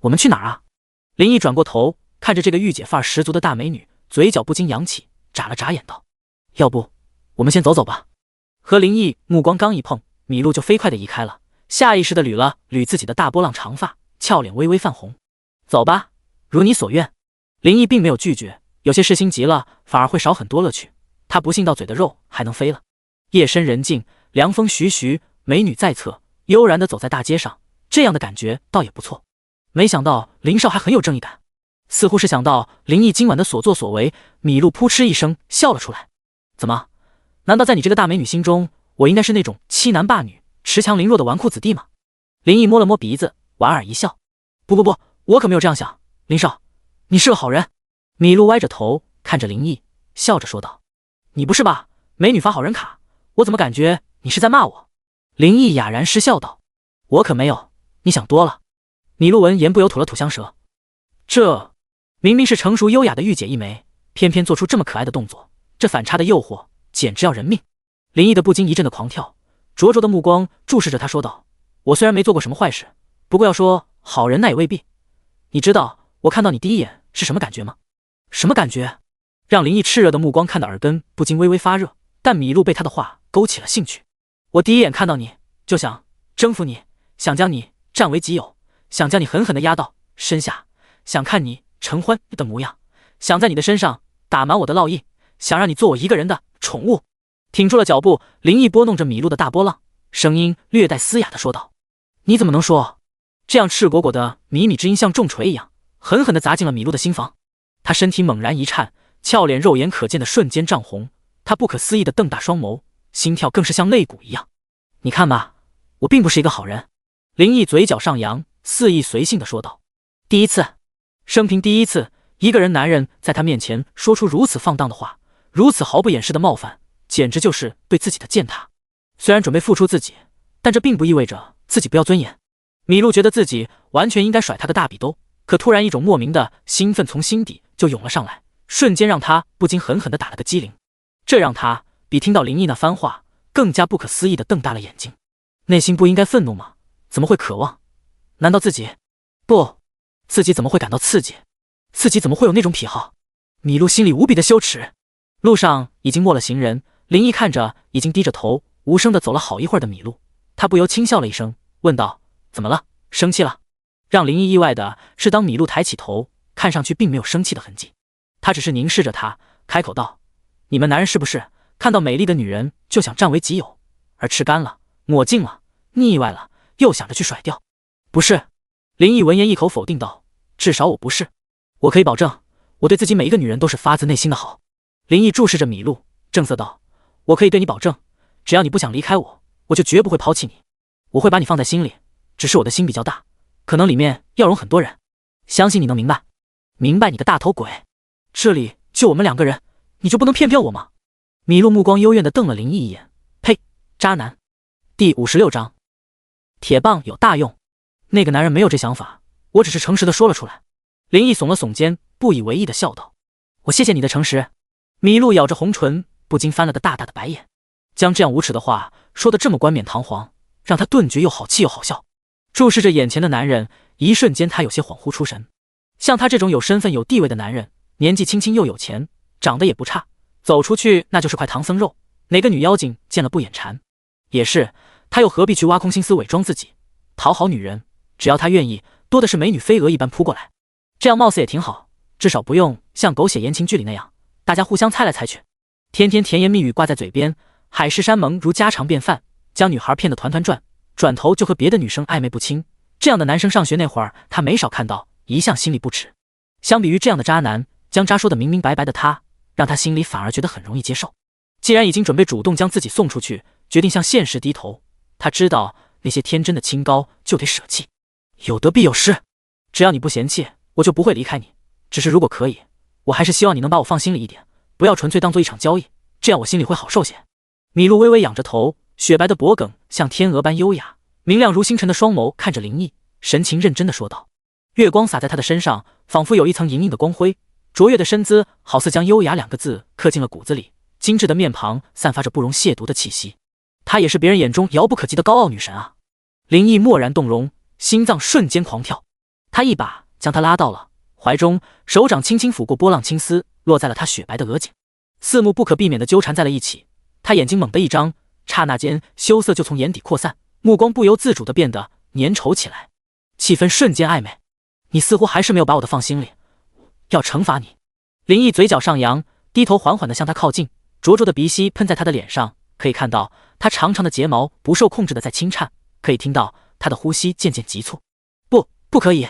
A: 我们去哪儿啊？”林毅转过头看着这个御姐范儿十足的大美女，嘴角不禁扬起，眨了眨眼道：“要不我们先走走吧。”和林毅目光刚一碰，米露就飞快地移开了，下意识地捋了捋自己的大波浪长发，俏脸微微泛红。走吧，如你所愿。林毅并没有拒绝，有些事心急了反而会少很多乐趣。他不信到嘴的肉还能飞了。夜深人静，凉风徐徐，美女在侧，悠然地走在大街上，这样的感觉倒也不错。没想到林少还很有正义感，似乎是想到林毅今晚的所作所为，米露扑哧一声笑了出来。怎么？难道在你这个大美女心中，我应该是那种欺男霸女、恃强凌弱的纨绔子弟吗？林毅摸了摸鼻子，莞尔一笑。不，我可没有这样想。林少，你是个好人。米露歪着头看着林毅，笑着说道：“你不是吧？美女发好人卡，我怎么感觉你是在骂我？”林毅哑然失笑道：“我可没有，你想多了。”米露闻言不由吐了吐香舌，这明明是成熟优雅的御姐一枚，偏偏做出这么可爱的动作，这反差的诱惑简直要人命。林毅的不禁一阵的狂跳，灼灼的目光注视着他说道：“我虽然没做过什么坏事，不过要说好人那也未必。你知道我看到你第一眼是什么感觉吗？”什么感觉？让林毅炽热的目光看得耳根不禁微微发热，但米露被他的话勾起了兴趣。我第一眼看到你就想征服你，想将你占为己有，想将你狠狠地压到身下，想看你承欢的模样，想在你的身上打满我的烙印，想让你做我一个人的宠物。挺住了脚步，林毅拨弄着米露的大波浪，声音略带嘶哑地说道：“你怎么能说？”这样赤果果的靡靡之音像重锤一样，狠狠地砸进了米露的心房。他身体猛然一颤，俏脸肉眼可见的瞬间涨红，他不可思议地瞪大双眸，心跳更是像肋骨一样。“你看吧，我并不是一个好人。”林毅嘴角上扬，肆意随性地说道：“第一次，生平第一次，一个男人在他面前说出如此放荡的话，如此毫不掩饰的冒犯，简直就是对自己的践踏。虽然准备付出自己，但这并不意味着自己不要尊严。”米露觉得自己完全应该甩他个大笔兜，可突然一种莫名的兴奋从心底就涌了上来，瞬间让他不禁狠狠地打了个激灵。这让他比听到林毅那番话更加不可思议地瞪大了眼睛。内心不应该愤怒吗？怎么会渴望？难道自己怎么会感到刺激？自己怎么会有那种癖好？米露心里无比的羞耻。路上已经没了行人，林毅看着已经低着头无声地走了好一会儿的米露，他不由轻笑了一声，问道：“怎么了？生气了？”让林毅意外的是，当米露抬起头，看上去并没有生气的痕迹，他只是凝视着他，开口道：“你们男人是不是看到美丽的女人就想占为己有，而吃干了抹净了腻歪了又想着去甩掉？”“不是。”林毅闻言一口否定道：“至少我不是。我可以保证，我对自己每一个女人都是发自内心的好。”林毅注视着米露，正色道：“我可以对你保证，只要你不想离开我，我就绝不会抛弃你。我会把你放在心里，只是我的心比较大，可能里面要容很多人。相信你能明白。”“明白你个大头鬼！这里就我们2个人，你就不能骗我吗？”米露目光幽怨地瞪了林毅一眼：“呸，渣男！”第56章，铁棒有大用。那个男人没有这想法，我只是诚实地说了出来。林毅耸了耸肩，不以为意地笑道：“我谢谢你的诚实。”米露咬着红唇，不禁翻了个大大的白眼，将这样无耻的话说得这么冠冕堂皇，让他顿觉又好气又好笑。注视着眼前的男人，一瞬间他有些恍惚出神。像他这种有身份有地位的男人，年纪轻轻又有钱，长得也不差，走出去那就是块唐僧肉，哪个女妖精见了不眼馋？也是，他又何必去挖空心思伪装自己，讨好女人？只要他愿意，多的是美女飞蛾一般扑过来。这样貌似也挺好，至少不用像狗血言情剧里那样，大家互相猜来猜去，天天甜言蜜语挂在嘴边，海誓山盟如家常便饭，将女孩骗得团团转，转头就和别的女生暧昧不清。这样的男生上学那会儿他没少看到，一向心里不耻。相比于这样的渣男，将渣说得明明白白的他，让他心里反而觉得很容易接受。既然已经准备主动将自己送出去，决定向现实低头，他知道那些天真的清高就得舍弃。有得必有失，只要你不嫌弃，我就不会离开你。只是如果可以，我还是希望你能把我放心里一点，不要纯粹当做一场交易，这样我心里会好受些。米露微微仰着头，雪白的脖颈像天鹅般优雅，明亮如星辰的双眸看着林毅，神情认真地说道。月光洒在他的身上，仿佛有一层莹莹的光辉，卓越的身姿好似将优雅2个字刻进了骨子里，精致的面庞散发着不容亵渎的气息。她也是别人眼中遥不可及的高傲女神啊！林毅蓦然动容，心脏瞬间狂跳。他一把将她拉到了怀中，手掌轻轻抚过波浪青丝，落在了她雪白的额颈，四目不可避免地纠缠在了一起。他眼睛猛地一张，刹那间羞涩就从眼底扩散，目光不由自主地变得粘稠起来，气氛瞬间暧昧。你似乎还是没有把我的放心里，要惩罚你。林毅嘴角上扬，低头缓缓地向他靠近，灼灼的鼻息喷在他的脸上，可以看到他长长的睫毛不受控制地在轻颤，可以听到他的呼吸渐渐急促。不可以！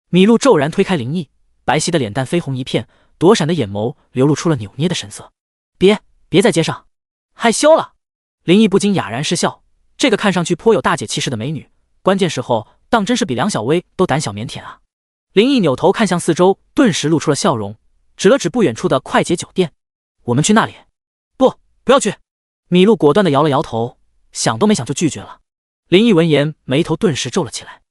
A: 米露骤然推开林毅，白皙的脸蛋绯红一片，躲闪的眼眸流露出了扭捏的神色。别在街上害羞了。林毅不禁哑然失笑，这个看上去颇有大姐气势的美女，关键时候当真是比梁小薇都胆小腼腆啊。林毅扭头看向四周，顿时露出了笑容，指了指不远处的快捷酒店。我们去那里？不要去！米露果断地摇了摇头，想都没想就拒绝了。林毅闻言，眉头顿时皱了起来，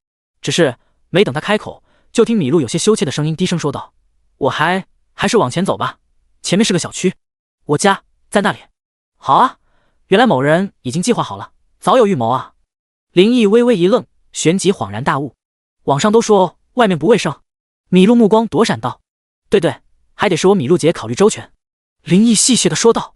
A: 只是没等他开口，就听米露有些羞怯的声音低声说道：我还是往前走吧，前面是个小区，我家在那里。好啊，原来某人已经计划好了，早有预谋啊。林毅微微一愣，旋即恍然大悟，网上都说外面不卫生。米露目光躲闪道：对，还得是我米露姐考虑周全。林毅戏谑地说道：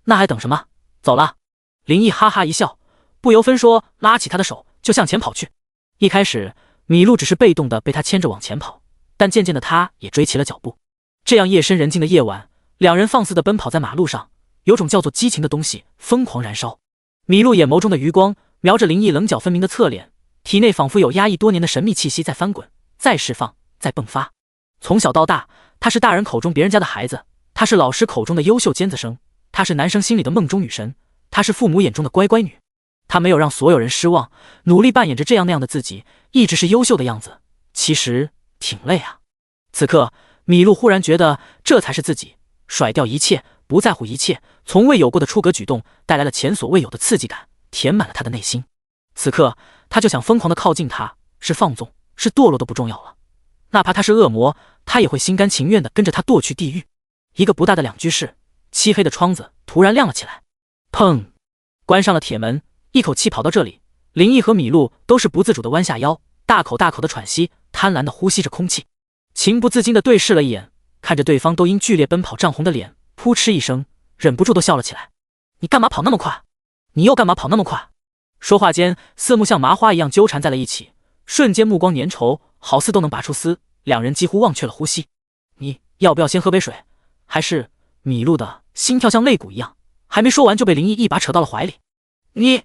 A: 那还等什么？走了。林毅哈哈一笑，不由分说拉起他的手就向前跑去。一开始米露只是被动地被他牵着往前跑，但渐渐的他也追齐了脚步。这样夜深人静的夜晚，两人放肆地奔跑在马路上，有种叫做激情的东西疯狂燃烧。米露眼眸中的余光瞄着林毅棱角分明的侧脸，体内仿佛有压抑多年的神秘气息在翻滚，再释放，再迸发。从小到大，她是大人口中别人家的孩子，她是老师口中的优秀尖子生，她是男生心里的梦中女神，她是父母眼中的乖乖女。她没有让所有人失望，努力扮演着这样那样的自己，一直是优秀的样子，其实挺累啊。此刻米露忽然觉得这才是自己，甩掉一切，不在乎一切，从未有过的出格举动带来了前所未有的刺激感，填满了她的内心。此刻她就想疯狂地靠近他，是放纵是堕落都不重要了，哪怕他是恶魔，他也会心甘情愿地跟着他堕去地狱。一个不大的两居室，漆黑的窗子突然亮了起来，砰，关上了铁门，一口气跑到这里。林毅和米露都是不自主地弯下腰，大口大口地喘息，贪婪地呼吸着空气，情不自禁地对视了一眼，看着对方都因剧烈奔跑涨红的脸，扑哧一声，忍不住都笑了起来。你干嘛跑那么快？你又干嘛跑那么快？说话间，四目像麻花一样纠缠在了一起，瞬间目光粘稠，好似都能拔出丝，两人几乎忘却了呼吸。你要不要先喝杯水？还是……米露的心跳像肋骨一样，还没说完就被林毅一把扯到了怀里。你……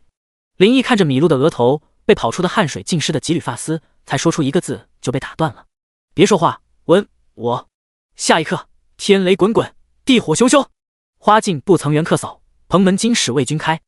A: 林毅看着米露的额头被跑出的汗水浸湿的几缕发丝，才说出一个字就被打断了。别说话，吻我。下一刻，天雷滚滚，地火熊熊，花径不曾缘客扫，蓬门今始为君开。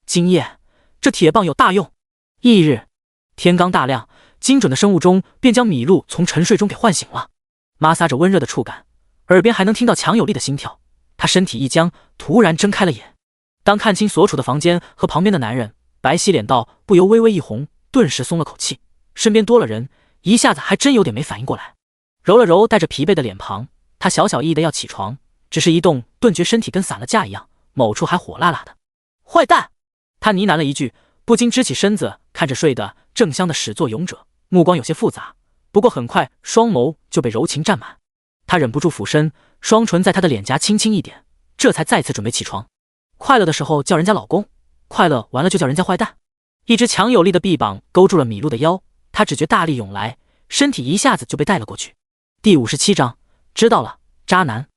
A: 今夜这铁棒有大用。翌日天刚大亮，精准的生物钟便将米露从沉睡中给唤醒了，摩挲着温热的触感，耳边还能听到强有力的心跳。他身体一僵，突然睁开了眼。当看清所处的房间和旁边的男人，白皙脸道不由微微一红，顿时松了口气，身边多了人，一下子还真有点没反应过来。揉了揉带着疲惫的脸庞，他小小意义的要起床，只是一动顿觉身体跟散了架一样，某处还火辣辣的。坏蛋！他呢喃了一句，不禁支起身子，看着睡得正香的始作俑者，目光有些复杂，不过很快双眸就被柔情占满。他忍不住俯身，双唇在他的脸颊轻轻一点，这才再次准备起床。快乐的时候叫人家老公，快乐完了就叫人家坏蛋。一只强有力的臂膀勾住了米露的腰，他只觉大力涌来，身体一下子就被带了过去。第57章，知道了，渣男。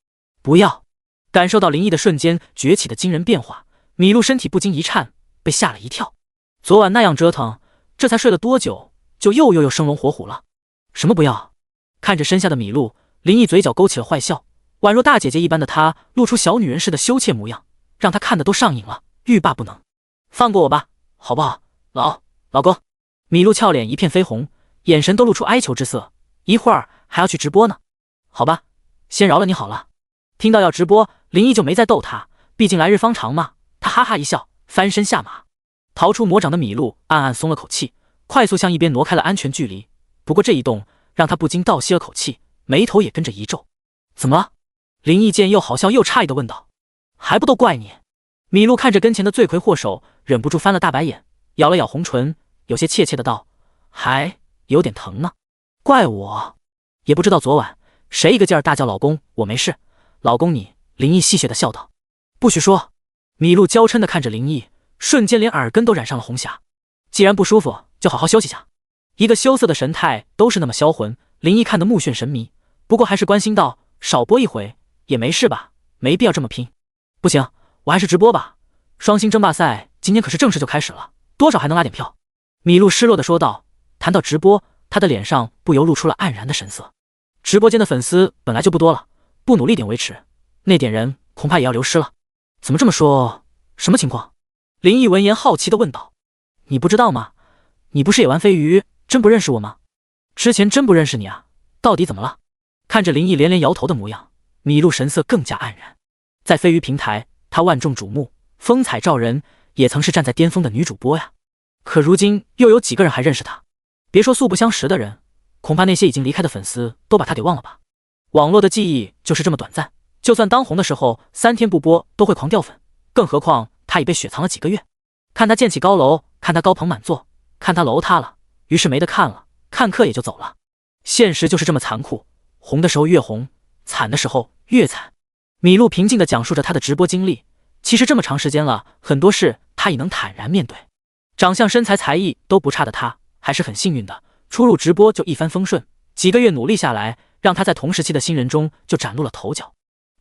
A: 不要！感受到灵异的瞬间崛起的惊人变化，米露身体不禁一颤，被吓了一跳。昨晚那样折腾，这才睡了多久，就又生龙活虎了？什么不要？看着身下的米露，灵异嘴角勾起了坏笑，宛若大姐姐一般的她露出小女人似的羞怯模样，让她看得都上瘾了，欲罢不能。放过我吧，好不好？老公。米露俏脸一片绯红，眼神都露出哀求之色。一会儿还要去直播呢。好吧，先饶了你好了。听到要直播，林毅就没再逗他，毕竟来日方长嘛。他哈哈一笑，翻身下马。逃出魔掌的米露暗暗松了口气，快速向一边挪开了安全距离。不过这一动让他不禁倒吸了口气，眉头也跟着一皱。怎么了？林毅见又好笑又诧异地问道。还不都怪你？米露看着跟前的罪魁祸首，忍不住翻了大白眼，咬了咬红唇，有些怯怯的道：还有点疼呢。怪我？也不知道昨晚谁一个劲儿大叫老公，我没事，老公你。林毅戏谑的笑道。不许说。米露娇嗔的看着林毅，瞬间连耳根都染上了红霞。既然不舒服，就好好休息下。一个羞涩的神态都是那么销魂，林毅看得目眩神迷，不过还是关心道：少播一回也没事吧，没必要这么拼。不行，我还是直播吧，双星争霸赛今天可是正式就开始了，多少还能拉点票。米露失落的说道。谈到直播，他的脸上不由露出了黯然的神色。直播间的粉丝本来就不多了，不努力点维持，那点人恐怕也要流失了。怎么这么说？什么情况？林毅闻言好奇地问道。你不知道吗？你不是也玩飞鱼，真不认识我吗？之前真不认识你啊，到底怎么了？看着林毅连连摇头的模样，米露神色更加黯然。在飞鱼平台，她万众瞩目，风采照人，也曾是站在巅峰的女主播呀。可如今又有几个人还认识她？别说素不相识的人，恐怕那些已经离开的粉丝都把她给忘了吧。网络的记忆就是这么短暂，就算当红的时候3天不播都会狂掉粉，更何况她已被雪藏了几个月。看她建起高楼，看她高朋满座，看她楼塌了，于是没得看了，看客也就走了。现实就是这么残酷，红的时候越红，惨的时候越惨。米露平静地讲述着她的直播经历，其实这么长时间了，很多事她已能坦然面对。长相身材才艺都不差的她还是很幸运的，初入直播就一帆风顺，几个月努力下来，让她在同时期的新人中就崭露了头角。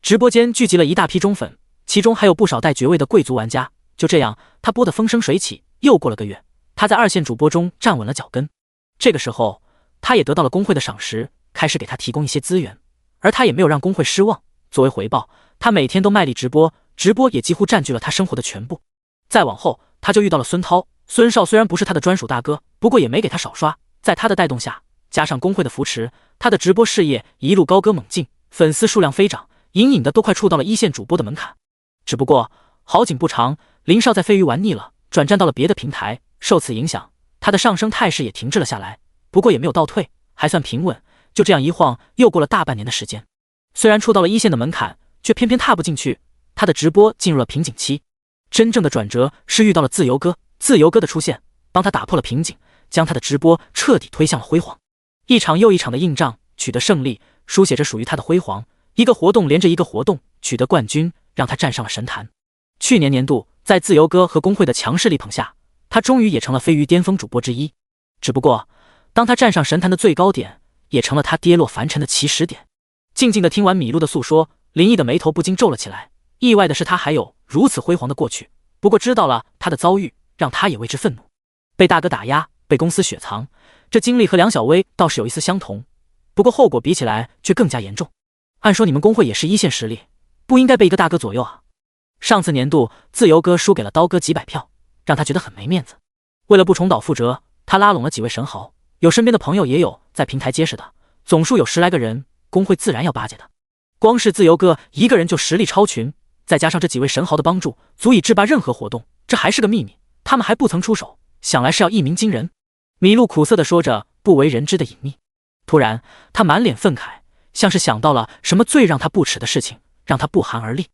A: 直播间聚集了一大批忠粉，其中还有不少带爵位的贵族玩家。就这样，她播得风生水起。又过了个月，她在2线主播中站稳了脚跟。这个时候，她也得到了工会的赏识，开始给她提供一些资源，而她也没有让工会失望。作为回报，她每天都卖力直播，直播也几乎占据了她生活的全部。再往后，她就遇到了孙涛。孙少虽然不是他的专属大哥，不过也没给他少刷。在他的带动下，加上工会的扶持，他的直播事业一路高歌猛进，粉丝数量飞涨，隐隐的都快触到了1线主播的门槛。只不过好景不长，林少在飞鱼玩腻了，转战到了别的平台，受此影响，他的上升态势也停滞了下来。不过也没有倒退，还算平稳。就这样一晃，又过了大半年的时间。虽然触到了1线的门槛，却偏偏踏不进去，他的直播进入了瓶颈期。真正的转折是遇到了自由哥。自由哥的出现，帮他打破了瓶颈，将他的直播彻底推向了辉煌。一场又一场的硬仗取得胜利，书写着属于他的辉煌。一个活动连着一个活动，取得冠军，让他站上了神坛。去年年度，在自由哥和工会的强势力捧下，他终于也成了飞鱼巅峰主播之一。只不过，当他站上神坛的最高点，也成了他跌落凡尘的起始点。静静地听完米露的诉说，林毅的眉头不禁皱了起来。意外的是，他还有如此辉煌的过去。不过知道了他的遭遇，让他也为之愤怒。被大哥打压，被公司雪藏，这经历和梁小薇倒是有一丝相同，不过后果比起来却更加严重。按说你们工会也是1线实力，不应该被一个大哥左右啊。上次年度，自由哥输给了刀哥几百票，让他觉得很没面子。为了不重蹈覆辙，他拉拢了几位神豪，有身边的朋友，也有在平台结识的，总数有10来个人，工会自然要巴结的。光是自由哥一个人就实力超群，再加上这几位神豪的帮助，足以制霸任何活动。这还是个秘密，他们还不曾出手，想来是要一鸣惊人。米露苦涩地说着不为人知的隐秘。突然，他满脸愤慨，像是想到了什么最让他不齿的事情，让他不寒而栗。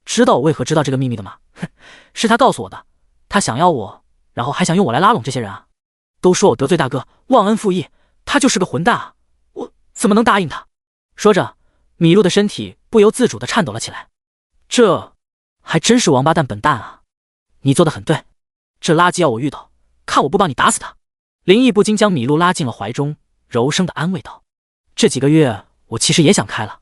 A: 知道我为何知道这个秘密的吗？哼，是他告诉我的。他想要我，然后还想用我来拉拢这些人啊。都说我得罪大哥，忘恩负义，他就是个混蛋啊！我怎么能答应他？说着，米露的身体不由自主地颤抖了起来。这还真是王八蛋笨蛋啊！你做得很对。这垃圾要我遇到，看我不帮你打死他。林毅不禁将米露拉进了怀中，柔声的安慰道：这几个月我其实也想开了。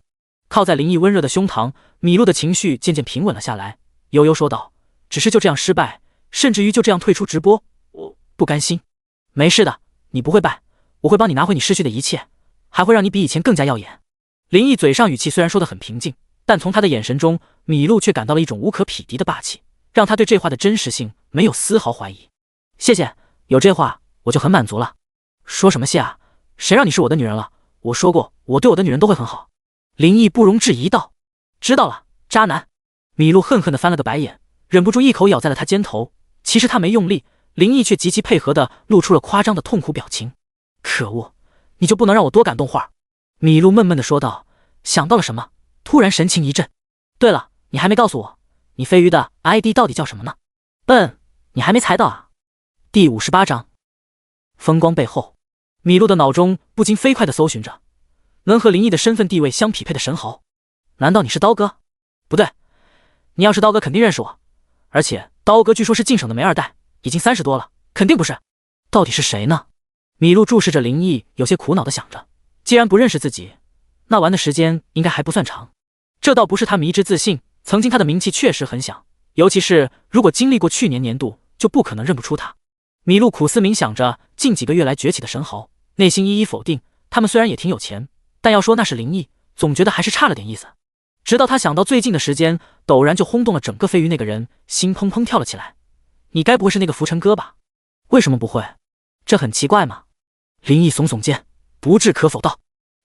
A: 靠在林毅温热的胸膛，米露的情绪渐渐平稳了下来，悠悠说道：只是就这样失败，甚至于就这样退出直播，我不甘心。没事的，你不会败，我会帮你拿回你失去的一切，还会让你比以前更加耀眼。林毅嘴上语气虽然说得很平静，但从他的眼神中，米露却感到了一种无可匹敌的霸气，让他对这话的真实性没有丝毫怀疑。谢谢，有这话我就很满足了。说什么谢啊，谁让你是我的女人了？我说过，我对我的女人都会很好。林毅不容置疑道：知道了，渣男。米露恨恨地翻了个白眼，忍不住一口咬在了他肩头。其实他没用力，林毅却极其配合地露出了夸张的痛苦表情。可恶，你就不能让我多感动会儿？米露闷闷地说道，想到了什么，突然神情一震。对了，你还没告诉我，你飞鱼的 ID 到底叫什么呢？笨，你还没猜到啊。第58章，风光背后。米露的脑中不禁飞快地搜寻着能和林毅的身份地位相匹配的神豪。难道你是刀哥？不对，你要是刀哥肯定认识我，而且刀哥据说是晋省的梅二代，已经30多了，肯定不是。到底是谁呢？米露注视着林毅，有些苦恼地想着，既然不认识自己，那玩的时间应该还不算长。这倒不是他迷之自信，曾经他的名气确实很响，尤其是如果经历过去年年度，就不可能认不出他。米露苦思冥想着近几个月来崛起的神豪，内心一一否定，他们虽然也挺有钱，但要说那是林毅，总觉得还是差了点意思。直到他想到最近的时间，陡然就轰动了整个飞鱼那个人，心砰砰跳了起来。你该不会是那个浮尘哥吧？为什么不会？这很奇怪吗？林毅耸耸肩，不置可否道：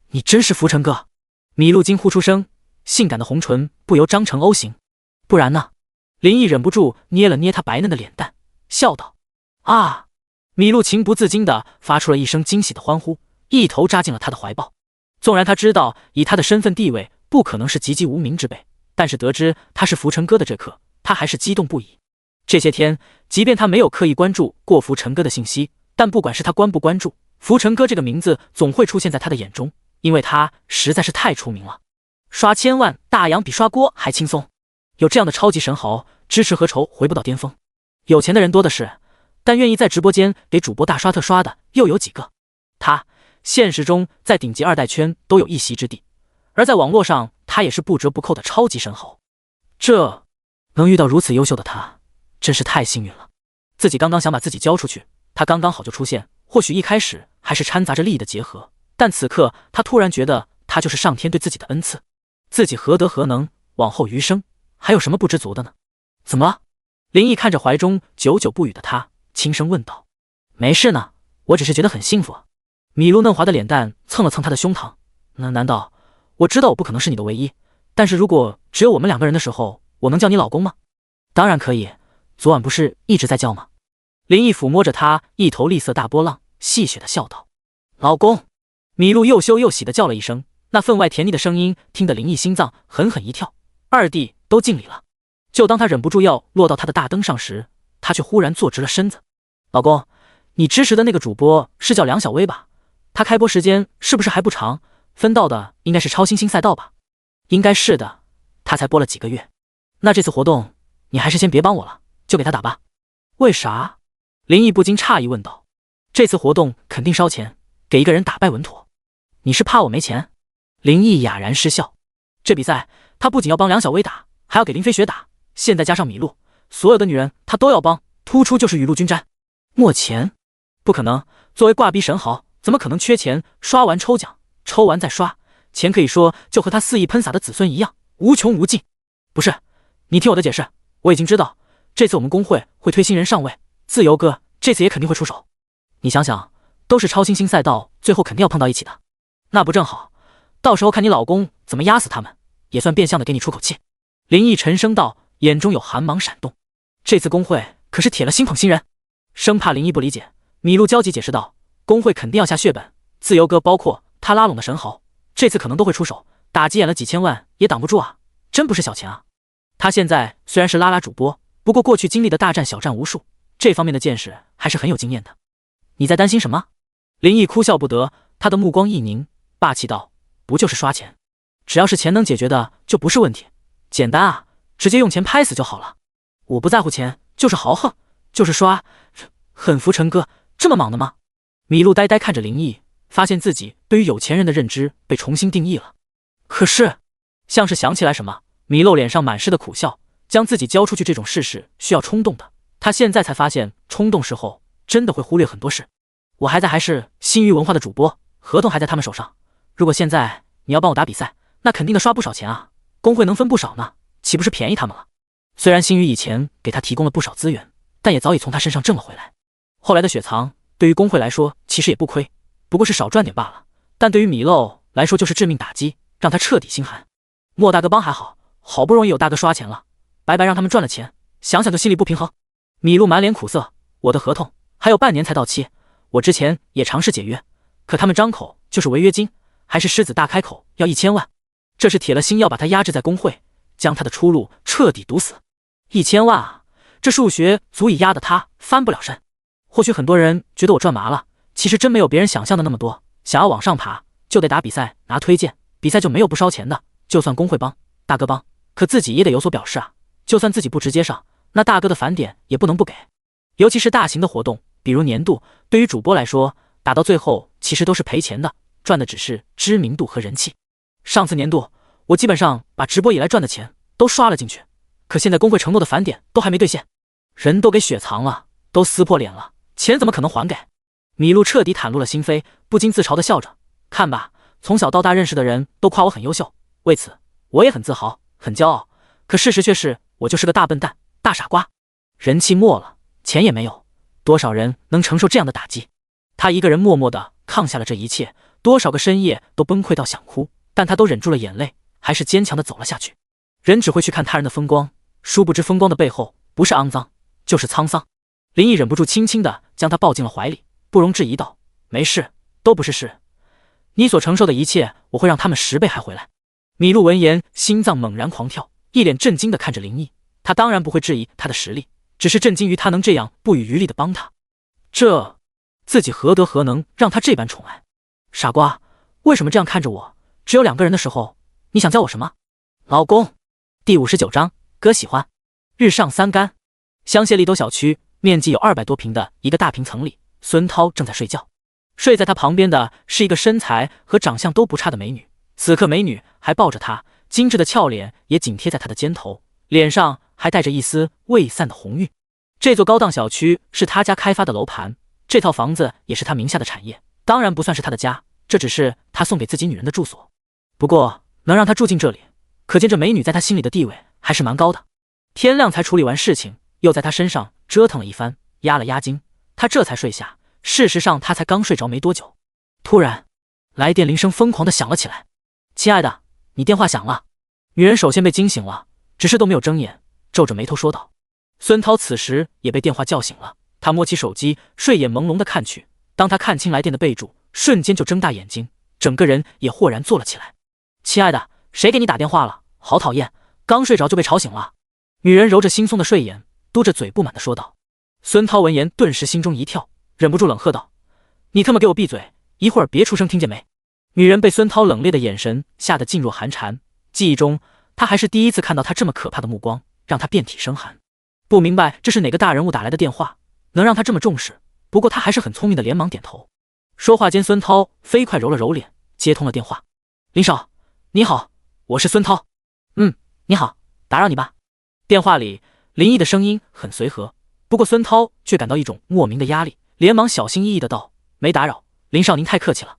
A: 你真是浮尘哥？米露惊呼出声，性感的红唇不由张成 O 型。不然呢？林毅忍不住捏了捏他白嫩的脸蛋，笑道：啊！米露情不自禁地发出了一声惊喜的欢呼，一头扎进了他的怀抱。纵然他知道以他的身份地位不可能是籍籍无名之辈，但是得知他是浮尘哥的这刻，他还是激动不已。这些天，即便他没有刻意关注过浮尘哥的信息，但不管是他关不关注，浮尘哥这个名字总会出现在他的眼中，因为他实在是太出名了。刷千万大洋比刷锅还轻松，有这样的超级神豪，支持和仇回不到巅峰。有钱的人多的是，但愿意在直播间给主播大刷特刷的又有几个？他现实中在顶级二代圈都有一席之地，而在网络上他也是不折不扣的超级神豪。这能遇到如此优秀的他，真是太幸运了。自己刚刚想把自己交出去，他刚刚好就出现，或许一开始还是掺杂着利益的结合，但此刻他突然觉得他就是上天对自己的恩赐，自己何德何能，往后余生还有什么不知足的呢？怎么了？林毅看着怀中久久不语的他，轻声问道。没事呢，我只是觉得很幸福。米露嫩滑的脸蛋蹭了蹭他的胸膛，难道我知道我不可能是你的唯一，但是如果只有我们2个人的时候，我能叫你老公吗？当然可以，昨晚不是一直在叫吗？林毅抚摸着他一头栗色大波浪，戏谑的笑道。老公！米露又羞又喜的叫了一声，那分外甜腻的声音听得林毅心脏狠狠一跳，二弟都敬礼了。就当他忍不住要落到他的大灯上时，他却忽然坐直了身子。老公，你支持的那个主播是叫梁小薇吧？他开播时间是不是还不长？分到的应该是超新星赛道吧？应该是的，他才播了几个月。那这次活动你还是先别帮我了，就给他打吧。为啥？林毅不禁诧异问道。这次活动肯定烧钱，给一个人打败稳妥。你是怕我没钱？林毅哑然失笑。这比赛他不仅要帮梁小薇打，还要给林飞雪打，现在加上米露，所有的女人他都要帮，突出就是雨露均沾。没钱？不可能，作为挂逼神豪，怎么可能缺钱？刷完抽奖，抽完再刷，钱可以说就和他肆意喷洒的子孙一样，无穷无尽。不是，你听我的解释，我已经知道，这次我们公会会推新人上位，自由哥这次也肯定会出手。你想想，都是超新星赛道，最后肯定要碰到一起的，那不正好？到时候看你老公怎么压死他们，也算变相的给你出口气。林毅沉声道，眼中有寒芒闪动。这次公会可是铁了心捧新人。生怕林毅不理解，米露焦急解释道，公会肯定要下血本，自由哥包括他拉拢的神豪，这次可能都会出手，打急眼了几千万也挡不住啊，真不是小钱啊。他现在虽然是拉拉主播，不过过去经历的大战小战无数，这方面的见识还是很有经验的。你在担心什么？林毅哭笑不得，他的目光一凝，霸气道，不就是刷钱，只要是钱能解决的就不是问题，简单啊，直接用钱拍死就好了。我不在乎钱，就是豪横，就是刷，很服陈哥，这么莽的吗？米露呆呆看着林毅，发现自己对于有钱人的认知被重新定义了。可是，像是想起来什么，米露脸上满是的苦笑，将自己交出去这种事是需要冲动的。他现在才发现，冲动时候真的会忽略很多事。我还是新娱文化的主播，合同还在他们手上。如果现在你要帮我打比赛，那肯定的刷不少钱啊，工会能分不少呢，岂不是便宜他们了？虽然新娱以前给他提供了不少资源，但也早已从他身上挣了回来。后来的雪藏对于工会来说其实也不亏，不过是少赚点罢了。但对于米露来说就是致命打击，让他彻底心寒。莫大哥帮还好，好不容易有大哥刷钱了，白白让他们赚了钱，想想就心里不平衡。米露满脸苦涩，我的合同还有半年才到期，我之前也尝试解约，可他们张口就是违约金，还是狮子大开口要1000万，这是铁了心要把他压制在工会，将他的出路彻底堵死。1000万啊，这数学足以压得他翻不了身。或许很多人觉得我赚麻了，其实真没有别人想象的那么多。想要往上爬，就得打比赛拿推荐，比赛就没有不烧钱的，就算工会帮大哥帮，可自己也得有所表示啊。就算自己不直接上，那大哥的返点也不能不给。尤其是大型的活动，比如年度，对于主播来说，打到最后其实都是赔钱的，赚的只是知名度和人气。上次年度，我基本上把直播以来赚的钱都刷了进去，可现在工会承诺的返点都还没兑现，人都给雪藏了，都撕破脸了，钱怎么可能还给？米露彻底袒露了心扉，不禁自嘲地笑着。看吧，从小到大认识的人都夸我很优秀，为此我也很自豪，很骄傲。可事实却是，我就是个大笨蛋、大傻瓜，人气没了，钱也没有，多少人能承受这样的打击？他一个人默默地抗下了这一切，多少个深夜都崩溃到想哭，但他都忍住了眼泪，还是坚强地走了下去。人只会去看他人的风光，殊不知风光的背后不是肮脏，就是沧桑。林毅忍不住轻轻地将他抱进了怀里，不容置疑道：没事，都不是事，你所承受的一切，我会让他们10倍还回来。米露闻言，心脏猛然狂跳，一脸震惊地看着林毅。他当然不会质疑他的实力，只是震惊于他能这样不遗余力地帮他。自己何德何能让他这般宠爱？傻瓜，为什么这样看着我？只有2个人的时候，你想叫我什么？老公。第59章，哥喜欢。日上三竿，香榭丽都小区面积有200多平的一个大平层里，孙涛正在睡觉。睡在他旁边的是一个身材和长相都不差的美女，此刻美女还抱着他，精致的俏脸也紧贴在他的肩头，脸上还带着一丝未散的红晕。这座高档小区是他家开发的楼盘，这套房子也是他名下的产业，当然不算是他的家，这只是他送给自己女人的住所。不过能让他住进这里，可见这美女在他心里的地位还是蛮高的。天亮才处理完事情，又在他身上折腾了一番，压了压惊，他这才睡下。事实上他才刚睡着没多久，突然来电铃声疯狂地响了起来。亲爱的，你电话响了。女人首先被惊醒了，只是都没有睁眼，皱着眉头说道。孙涛此时也被电话叫醒了，他摸起手机，睡眼朦胧地看去，当他看清来电的备注，瞬间就睁大眼睛，整个人也豁然坐了起来。亲爱的，谁给你打电话了？好讨厌，刚睡着就被吵醒了。女人揉着惺忪的睡眼，嘟着嘴不满地说道。孙涛闻言顿时心中一跳，忍不住冷喝道：你他妈给我闭嘴，一会儿别出声，听见没？女人被孙涛冷冽的眼神吓得噤若寒蝉，记忆中她还是第一次看到他这么可怕的目光，让她遍体生寒。不明白这是哪个大人物打来的电话，能让他这么重视，不过他还是很聪明的，连忙点头。说话间，孙涛飞快揉了揉脸，接通了电话。林少，你好，我是孙涛。你好，打扰你吧。电话里林毅的声音很随和，不过孙涛却感到一种莫名的压力，连忙小心翼翼的道：没打扰，林少您太客气了。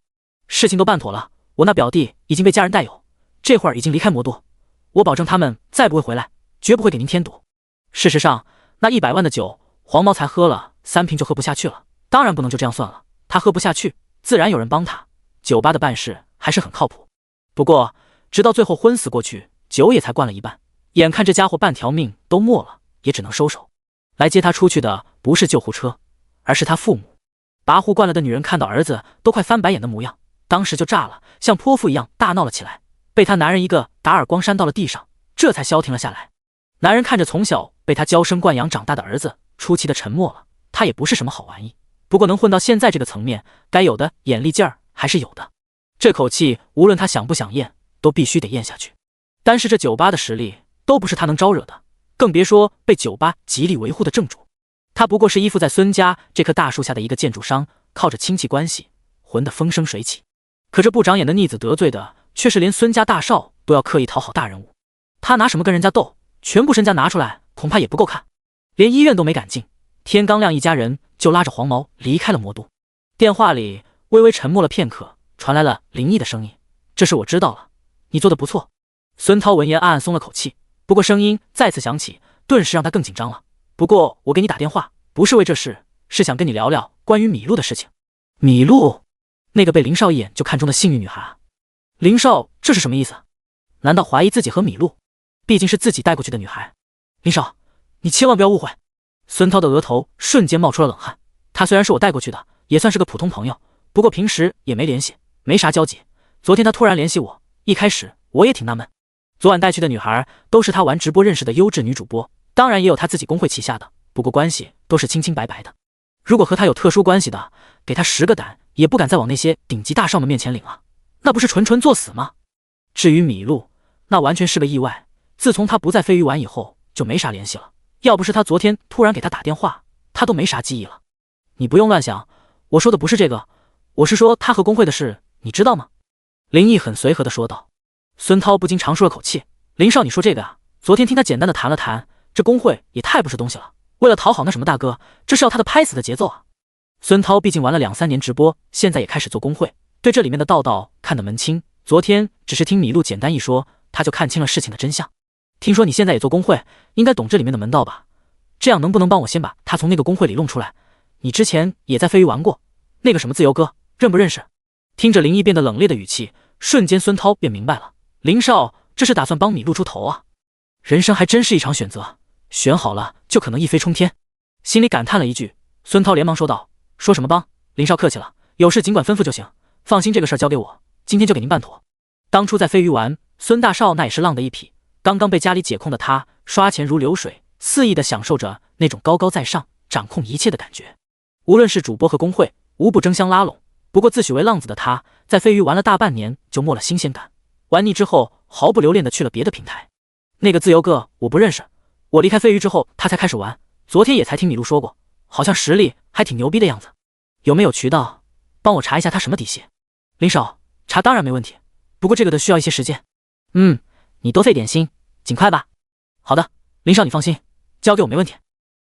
A: 事情都办妥了，我那表弟已经被家人带有，这会儿已经离开魔都，我保证他们再不会回来，绝不会给您添堵。事实上，那100万的酒，黄毛才喝了3瓶就喝不下去了，当然不能就这样算了，他喝不下去，自然有人帮他。酒吧的办事还是很靠谱，不过直到最后昏死过去，酒也才灌了一半，眼看这家伙半条命都没了，也只能收手。来接他出去的不是救护车，而是他父母。跋扈惯了的女人看到儿子都快翻白眼的模样，当时就炸了，像泼妇一样大闹了起来，被他男人一个打耳光扇到了地上，这才消停了下来。男人看着从小被他娇生惯养长大的儿子，出奇的沉默了。他也不是什么好玩意，不过能混到现在这个层面，该有的眼力劲儿还是有的。这口气无论他想不想咽，都必须得咽下去。单是这酒吧的实力都不是他能招惹的，更别说被酒吧极力维护的正主。他不过是依附在孙家这棵大树下的一个建筑商，靠着亲戚关系混得风生水起。可这不长眼的逆子得罪的却是连孙家大少都要刻意讨好大人物，他拿什么跟人家斗？全部身家拿出来恐怕也不够看，连医院都没敢进。天刚亮，一家人就拉着黄毛离开了魔都。电话里微微沉默了片刻，传来了林毅的声音：“这事我知道了，你做得不错。”孙涛闻言暗暗松了口气，不过声音再次响起，顿时让他更紧张了。不过我给你打电话不是为这事，是想跟你聊聊关于米露的事情。米露，那个被林少一眼就看中的幸运女孩啊！林少这是什么意思？难道怀疑自己和米露？毕竟是自己带过去的女孩。林少，你千万不要误会。孙涛的额头瞬间冒出了冷汗。她虽然是我带过去的，也算是个普通朋友，不过平时也没联系，没啥交集。昨天她突然联系我，一开始我也挺纳闷。昨晚带去的女孩都是她玩直播认识的优质女主播，当然也有她自己公会旗下的，不过关系都是清清白白的。如果和她有特殊关系的，给她10个胆也不敢再往那些顶级大少们面前领啊，那不是纯纯作死吗？至于米露，那完全是个意外。自从她不在飞鱼玩以后，就没啥联系了。要不是她昨天突然给她打电话，她都没啥记忆了。你不用乱想，我说的不是这个，我是说她和工会的事，你知道吗？林毅很随和地说道。孙涛不禁长舒了口气，林少你说这个啊，昨天听他简单的谈了谈，这工会也太不是东西了，为了讨好那什么大哥，这是要他的拍死的节奏啊。孙涛毕竟玩了2-3年直播，现在也开始做工会，对这里面的道道看得门清。昨天只是听米露简单一说，他就看清了事情的真相。听说你现在也做工会，应该懂这里面的门道吧？这样能不能帮我先把他从那个工会里弄出来？你之前也在飞鱼玩过，那个什么自由哥，认不认识？听着林毅变得冷冽的语气，瞬间孙涛便明白了，林少这是打算帮米露出头啊！人生还真是一场选择，选好了就可能一飞冲天。心里感叹了一句，孙涛连忙说道：“说什么帮？林少客气了，有事尽管吩咐就行。放心，这个事儿交给我，今天就给您办妥。”当初在飞鱼玩，孙大少那也是浪的一匹，刚刚被家里解控的他，刷钱如流水，肆意的享受着那种高高在上、掌控一切的感觉。无论是主播和工会，无不争相拉拢。不过自诩为浪子的他，在飞鱼玩了大半年，就没了新鲜感。玩腻之后，毫不留恋的去了别的平台。那个自由哥我不认识，我离开飞鱼之后，他才开始玩。昨天也才听米露说过，好像实力还挺牛逼的样子。有没有渠道帮我查一下他什么底细？林少，查当然没问题，不过这个的需要一些时间。你多费点心，尽快吧。好的，林少你放心，交给我没问题。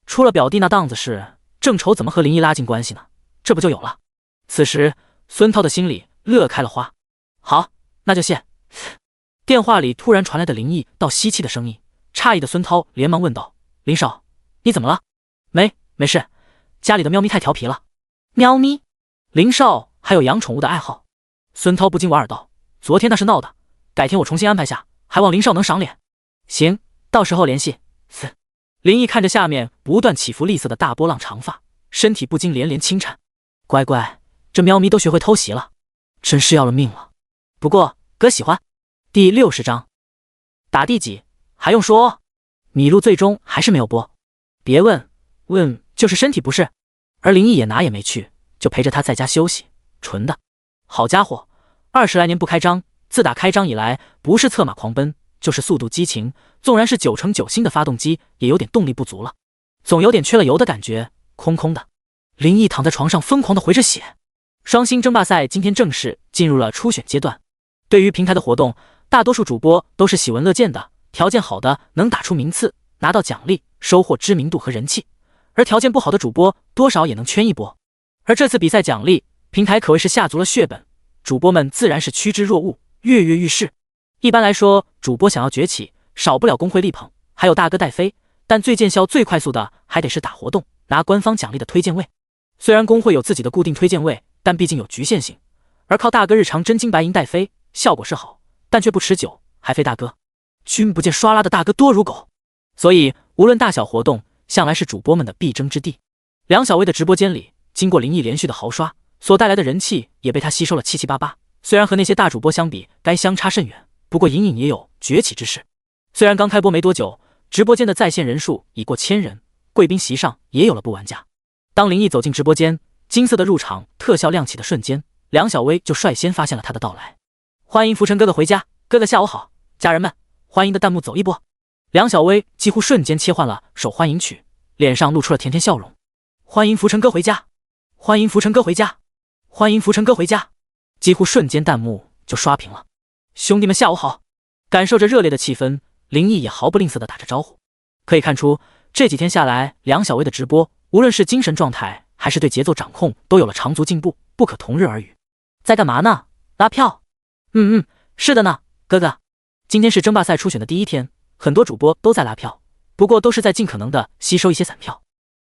A: 出了表弟那档子事，正愁怎么和林毅拉近关系呢，这不就有了。此时孙涛的心里乐开了花。好，那就谢。电话里突然传来的林毅倒吸气的声音，诧异的孙涛连忙问道：“林少，你怎么了？”没事，家里的喵咪太调皮了。喵咪？林少还有养宠物的爱好？孙涛不禁莞尔道：“昨天那是闹的，改天我重新安排下，还望林少能赏脸。”行，到时候联系。林毅看着下面不断起伏厉色的大波浪长发，身体不禁连连轻颤。乖乖，这喵咪都学会偷袭了，真是要了命了。不过哥喜欢。第60章，打第几还用说？米露最终还是没有播。别问就是身体不适。而林毅也哪也没去，就陪着他在家休息。纯的好家伙，20来年不开张，自打开张以来，不是策马狂奔，就是速度激情，纵然是9成9新的发动机，也有点动力不足了，总有点缺了油的感觉，空空的。林毅躺在床上疯狂的回着血。双星争霸赛今天正式进入了初选阶段。对于平台的活动，大多数主播都是喜闻乐见的，条件好的能打出名次，拿到奖励，收获知名度和人气，而条件不好的主播多少也能圈一波。而这次比赛奖励，平台可谓是下足了血本，主播们自然是趋之若鹜，跃跃欲试。一般来说，主播想要崛起，少不了工会力捧，还有大哥带飞，但最见效最快速的还得是打活动，拿官方奖励的推荐位。虽然工会有自己的固定推荐位，但毕竟有局限性，而靠大哥日常真金白银带飞，效果是好，但却不持久，还非大哥。君不见刷拉的大哥多如狗，所以无论大小活动，向来是主播们的必争之地。梁小薇的直播间里，经过林毅连续的豪刷，所带来的人气也被他吸收了七七八八。虽然和那些大主播相比，该相差甚远，不过隐隐也有崛起之势。虽然刚开播没多久，直播间的在线人数已过1000人，贵宾席上也有了不玩家。当林毅走进直播间，金色的入场特效亮起的瞬间，梁小薇就率先发现了他的到来。欢迎浮尘哥哥回家，哥哥下午好，家人们，欢迎的弹幕走一波。梁小薇几乎瞬间切换了受欢迎曲，脸上露出了甜甜笑容。欢迎浮尘哥回家，欢迎浮尘哥回家，欢迎浮尘哥回家。几乎瞬间弹幕就刷屏了。兄弟们下午好！感受着热烈的气氛，林毅也毫不吝啬地打着招呼。可以看出，这几天下来，梁小薇的直播，无论是精神状态还是对节奏掌控，都有了长足进步，不可同日而语。在干嘛呢？拉票？是的呢，哥哥。今天是争霸赛初选的第一天，很多主播都在拉票，不过都是在尽可能的吸收一些散票。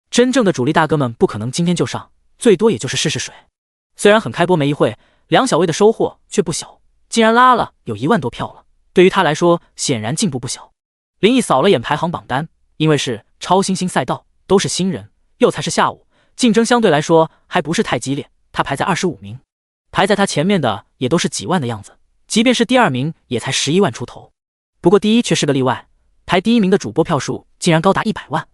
A: 真正的主力大哥们不可能今天就上，最多也就是试试水。虽然很开播没一会，梁小薇的收获却不小，竟然拉了有1万多票了。对于他来说，显然进步不小。林毅扫了眼排行榜单，因为是超新星赛道，都是新人，又才是下午，竞争相对来说还不是太激烈。他排在25名，排在他前面的也都是几万的样子，即便是第2名也才11万出头。不过第一却是个例外，排第1名的主播票数竟然高达100万。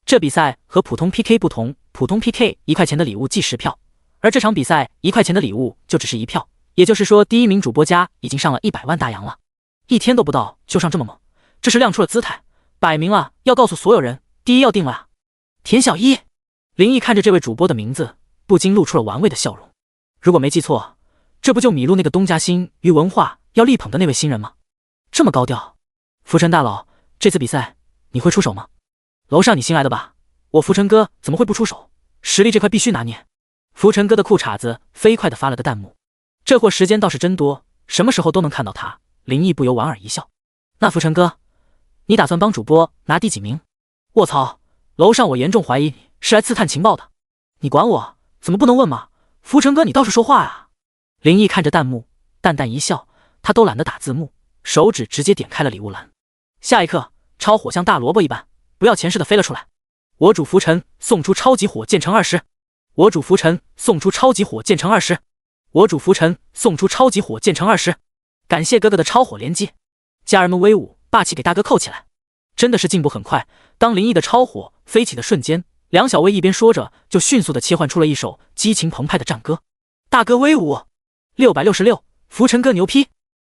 A: 这比赛和普通 PK 不同，普通 PK 1块钱的礼物计10票，而这场比赛1块钱的礼物就只是1票，也就是说第1名主播家已经上了100万大洋了。1天都不到就上这么猛，这是亮出了姿态，摆明了要告诉所有人，第一要定了啊！田小一，林毅看着这位主播的名字，不禁露出了玩味的笑容。如果没记错，这不就米露那个东家新娱文化要力捧的那位新人吗？这么高调，浮尘大佬，这次比赛你会出手吗？楼上你新来的吧？我浮尘哥怎么会不出手？实力这块必须拿捏。浮尘哥的裤衩子飞快地发了个弹幕，这货时间倒是真多，什么时候都能看到他。林毅不由莞尔一笑。那浮尘哥，你打算帮主播拿第几名？卧槽，楼上我严重怀疑你是来刺探情报的。你管我，怎么不能问吗？浮尘哥你倒是说话啊！林毅看着弹幕，淡淡一笑，他都懒得打字幕，手指直接点开了礼物栏。下一刻，超火像大萝卜一般，不要钱似的飞了出来。我主浮尘送出超级火箭乘20，我主浮尘送出超级火箭乘20，我主浮尘送出超级火箭乘20。感谢哥哥的超火连击，家人们威武霸气给大哥扣起来！真的是进步很快。当林毅的超火飞起的瞬间，梁小薇一边说着，就迅速的切换出了一首激情澎湃的战歌。大哥威武！666，浮尘哥牛批！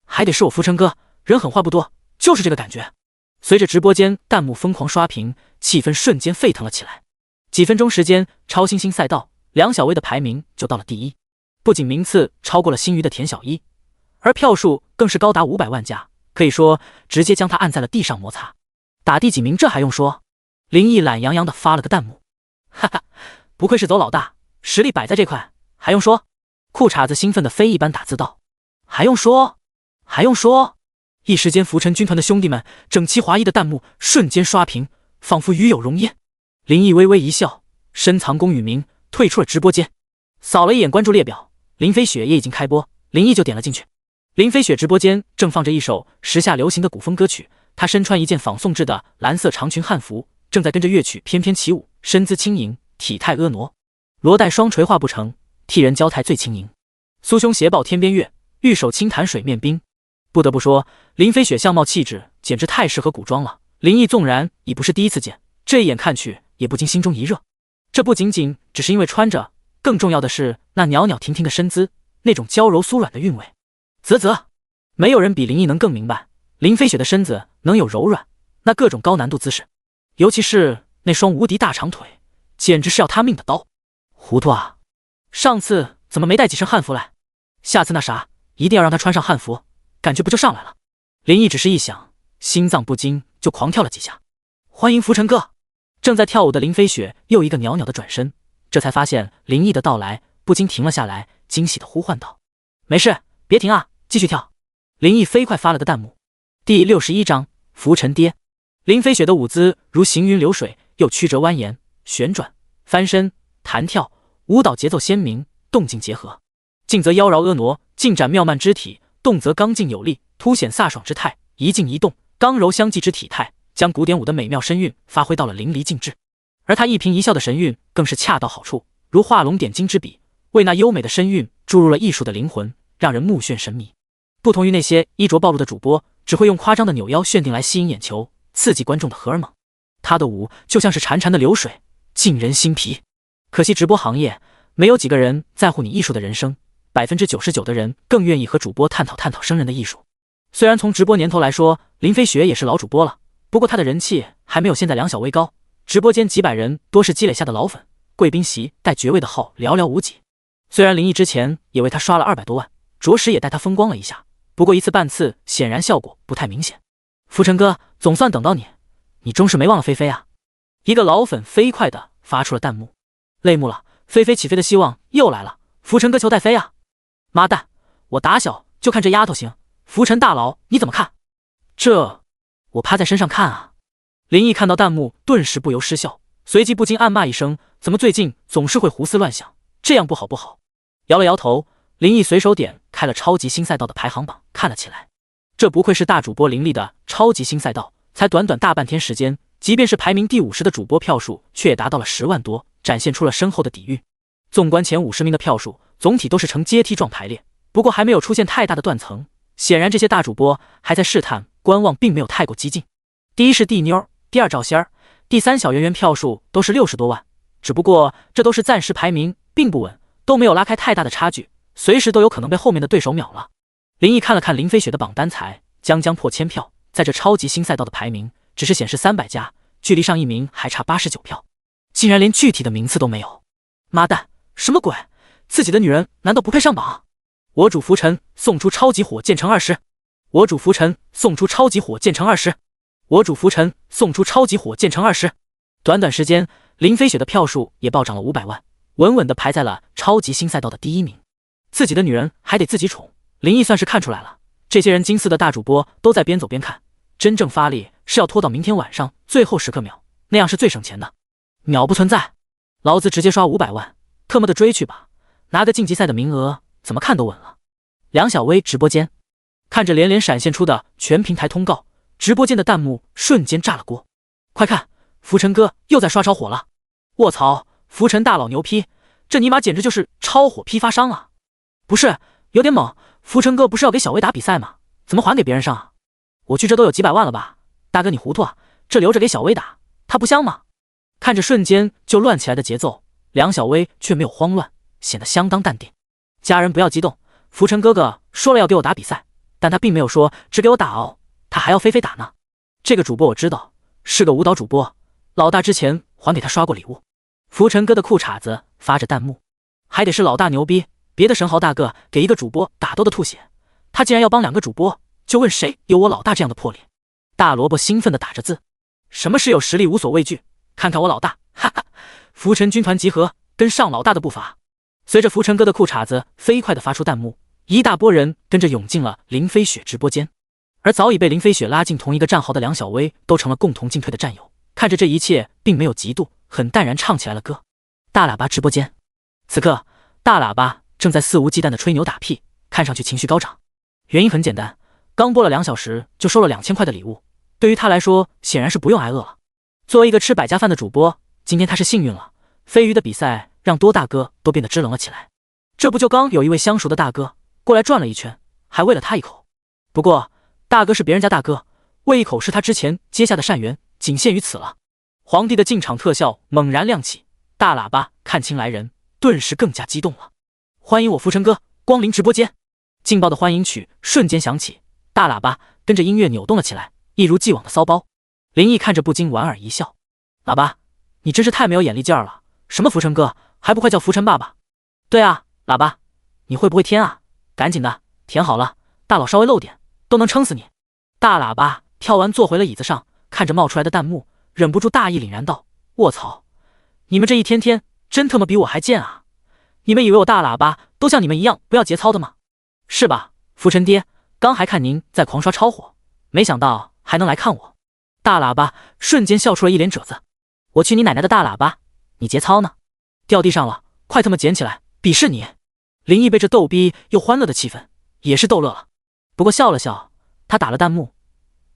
A: 还得是我浮尘哥，人狠话不多，就是这个感觉。随着直播间弹幕疯狂刷屏，气氛瞬间沸腾了起来。几分钟时间，超新星赛道梁小薇的排名就到了第1，不仅名次超过了新娱的田小一，而票数更是高达500万加，可以说直接将他按在了地上摩擦。打第几名这还用说？林毅懒洋洋地发了个弹幕，哈哈，不愧是走老大，实力摆在这块，还用说？裤衩子兴奋的飞一般打字道，还用说？还用说？一时间浮尘军团的兄弟们整齐划一的弹幕瞬间刷屏，仿佛与有荣焉。林毅微微一笑，深藏功与名，退出了直播间。扫了一眼关注列表，林飞雪也已经开播，林毅就点了进去。林飞雪直播间正放着一首时下流行的古风歌曲，她身穿一件仿宋制的蓝色长裙汉服，正在跟着乐曲翩翩起舞，身姿轻盈，体态婀娜，罗带双垂画不成，替人娇态最轻盈。酥胸斜抱天边月，玉手轻弹水面冰。不得不说，林飞雪相貌气质简直太适合古装了。林毅纵然已不是第一次见，这一眼看去也不禁心中一热。这不仅仅只是因为穿着，更重要的是那袅袅婷婷的身姿，那种娇柔酥软的韵味。啧，没有人比林毅能更明白，林飞雪的身子能有柔软，那各种高难度姿势，尤其是那双无敌大长腿，简直是要他命的刀。糊涂啊，上次怎么没带几身汉服来？下次那啥，一定要让他穿上汉服，感觉不就上来了？林毅只是一想，心脏不禁就狂跳了几下。欢迎浮尘哥！正在跳舞的林飞雪又一个袅袅的转身，这才发现林毅的到来，不禁停了下来，惊喜的呼唤道：没事，别停啊，继续跳！林毅飞快发了个弹幕。第61章浮尘跌。林飞雪的舞姿如行云流水，又曲折蜿蜒，旋转、翻身、弹跳，舞蹈节奏鲜明，动静结合。静则妖娆婀娜，进展妙曼之体；动则刚劲有力，凸显飒爽之态。一静一动，刚柔相济之体态，将古典舞的美妙神韵发挥到了淋漓尽致。而他一颦一笑的神韵更是恰到好处，如画龙点睛之笔，为那优美的身韵注入了艺术的灵魂，让人目眩神迷。不同于那些衣着暴露的主播，只会用夸张的扭腰炫定来吸引眼球，刺激观众的荷尔蒙。他的舞就像是潺潺的流水，沁人心脾。可惜直播行业没有几个人在乎你艺术的人生，99%的人更愿意和主播探讨生人的艺术。虽然从直播年头来说，林飞雪也是老主播了，不过他的人气还没有现在梁小薇高，直播间几百人多是积累下的老粉，贵宾席带爵位的号寥寥无几。虽然林毅之前也为他刷了200多万，着实也带他风光了一下，不过一次半次显然效果不太明显。浮尘哥，总算等到你，你终是没忘了菲菲啊！一个老粉飞快地发出了弹幕。泪目了，菲菲起飞的希望又来了，浮尘哥求带飞啊！妈蛋，我打小就看这丫头行，浮尘大佬你怎么看？我趴在身上看啊！林毅看到弹幕顿时不由失笑，随即不禁暗骂一声，怎么最近总是会胡思乱想，这样不好不好。摇了摇头，林毅随手点开了超级新赛道的排行榜看了起来。这不愧是大主播林立的超级新赛道，才短短大半天时间，即便是排名第50的主播票数却也达到了10万多，展现出了深厚的底蕴。纵观前50名的票数，总体都是呈阶梯状排列，不过还没有出现太大的断层，显然这些大主播还在试探观望，并没有太过激进。第一是地妞，第二赵仙儿，第三小圆圆，票数都是60多万，只不过这都是暂时排名，并不稳，都没有拉开太大的差距，随时都有可能被后面的对手秒了。林毅看了看林飞雪的榜单，才将破1000票，在这超级新赛道的排名只是显示300加，距离上一名还差89票，竟然连具体的名次都没有。妈蛋，什么鬼？自己的女人难道不配上榜？我主浮尘送出超级火箭乘20，我主浮尘送出超级火箭乘20，我主浮尘送出超级火箭乘20。短短时间，林飞雪的票数也暴涨了500万，稳稳地排在了超级新赛道的第1名。自己的女人还得自己宠，林毅算是看出来了，这些人金丝的大主播都在边走边看，真正发力是要拖到明天晚上最后时刻秒，那样是最省钱的。秒不存在，老子直接刷500万，特么的追去吧，拿个晋级赛的名额，怎么看都稳了。梁小薇直播间，看着连连闪现出的全平台通告，直播间的弹幕瞬间炸了锅。快看，浮尘哥又在刷超火了！卧槽，浮尘大佬牛批，这尼玛简直就是超火批发商啊！不是，有点猛，浮尘哥不是要给小薇打比赛吗？怎么还给别人上啊？我去，这都有几百万了吧？大哥你糊涂啊，这留着给小薇打，他不香吗？看着瞬间就乱起来的节奏，梁小薇却没有慌乱，显得相当淡定。家人不要激动，浮尘哥哥说了要给我打比赛，但他并没有说只给我打哦，他还要菲菲打呢。这个主播我知道，是个舞蹈主播，老大之前还给他刷过礼物。浮尘哥的裤衩子发着弹幕，还得是老大牛逼，别的神豪大哥给一个主播打都得吐血，他竟然要帮2个主播，就问谁有我老大这样的魄力。大萝卜兴奋地打着字，什么是有实力无所畏惧，看看我老大，哈哈！浮尘军团集合，跟上老大的步伐。随着浮尘哥的裤衩子飞快地发出弹幕，一大波人跟着涌进了林飞雪直播间，而早已被林飞雪拉进同一个战壕的梁小薇都成了共同进退的战友。看着这一切，并没有嫉妒，很淡然唱起来了歌。大喇叭直播间，此刻大喇叭正在肆无忌惮地吹牛打屁，看上去情绪高涨。原因很简单，刚播了2小时就收了2000块的礼物，对于他来说显然是不用挨饿了。作为一个吃百家饭的主播，今天他是幸运了，飞鱼的比赛让多大哥都变得支棱了起来。这不就刚有一位相熟的大哥过来转了一圈，还喂了他一口。不过大哥是别人家大哥，喂一口是他之前接下的善缘，仅限于此了。皇帝的进场特效猛然亮起，大喇叭看清来人，顿时更加激动了。欢迎我浮尘哥光临直播间！劲爆的欢迎曲瞬间响起，大喇叭跟着音乐扭动了起来，一如既往的骚包。林毅看着不禁莞尔一笑，喇叭，你真是太没有眼力劲儿了，什么浮尘哥，还不快叫浮尘爸爸？对啊，喇叭，你会不会添啊？赶紧的，填好了，大佬稍微漏点都能撑死你。大喇叭跳完坐回了椅子上，看着冒出来的弹幕，忍不住大义凛然道：卧槽，你们这一天天真特么比我还贱啊！你们以为我大喇叭都像你们一样不要节操的吗？是吧，浮尘爹，刚还看您在狂刷超火，没想到还能来看我。大喇叭瞬间笑出了一脸褶子，我去你奶奶的大喇叭，你节操呢？掉地上了，快他妈捡起来，鄙视你！林毅被这逗逼又欢乐的气氛也是逗乐了，不过笑了笑，他打了弹幕：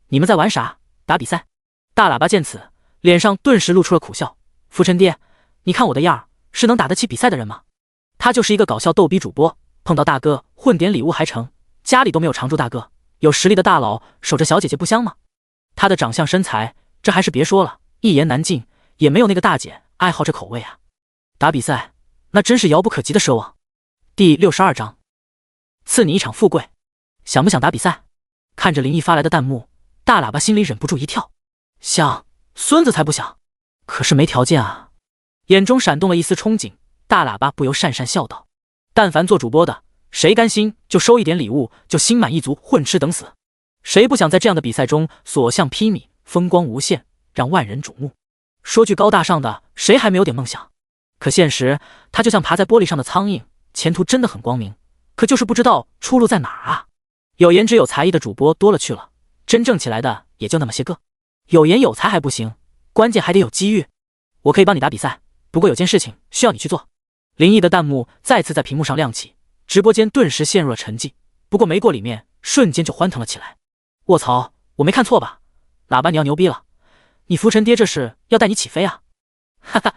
A: 你们在玩啥？打比赛？大喇叭见此，脸上顿时露出了苦笑。浮尘爹，你看我的样儿，是能打得起比赛的人吗？他就是一个搞笑逗逼主播，碰到大哥混点礼物还成，家里都没有常住大哥，有实力的大佬守着小姐姐不香吗？他的长相身材，这还是别说了，一言难尽，也没有那个大姐爱好这口味啊。打比赛，那真是遥不可及的奢望。第62章，赐你一场富贵，想不想打比赛？看着林毅发来的弹幕，大喇叭心里忍不住一跳，想，孙子才不想，可是没条件啊。眼中闪动了一丝憧憬，大喇叭不由讪讪笑道：“但凡做主播的，谁甘心就收一点礼物就心满意足混吃等死？谁不想在这样的比赛中所向披靡，风光无限，让万人瞩目？说句高大上的，谁还没有点梦想？可现实，他就像爬在玻璃上的苍蝇，前途真的很光明，可就是不知道出路在哪儿啊！有颜值有才艺的主播多了去了，真正起来的也就那么些个。有颜有才还不行，关键还得有机遇。我可以帮你打比赛，不过有件事情需要你去做。”林毅的弹幕再次在屏幕上亮起，直播间顿时陷入了沉寂。不过没过里面瞬间就欢腾了起来。卧槽，我没看错吧？喇叭你要牛逼了，你浮尘爹这是要带你起飞啊！哈哈，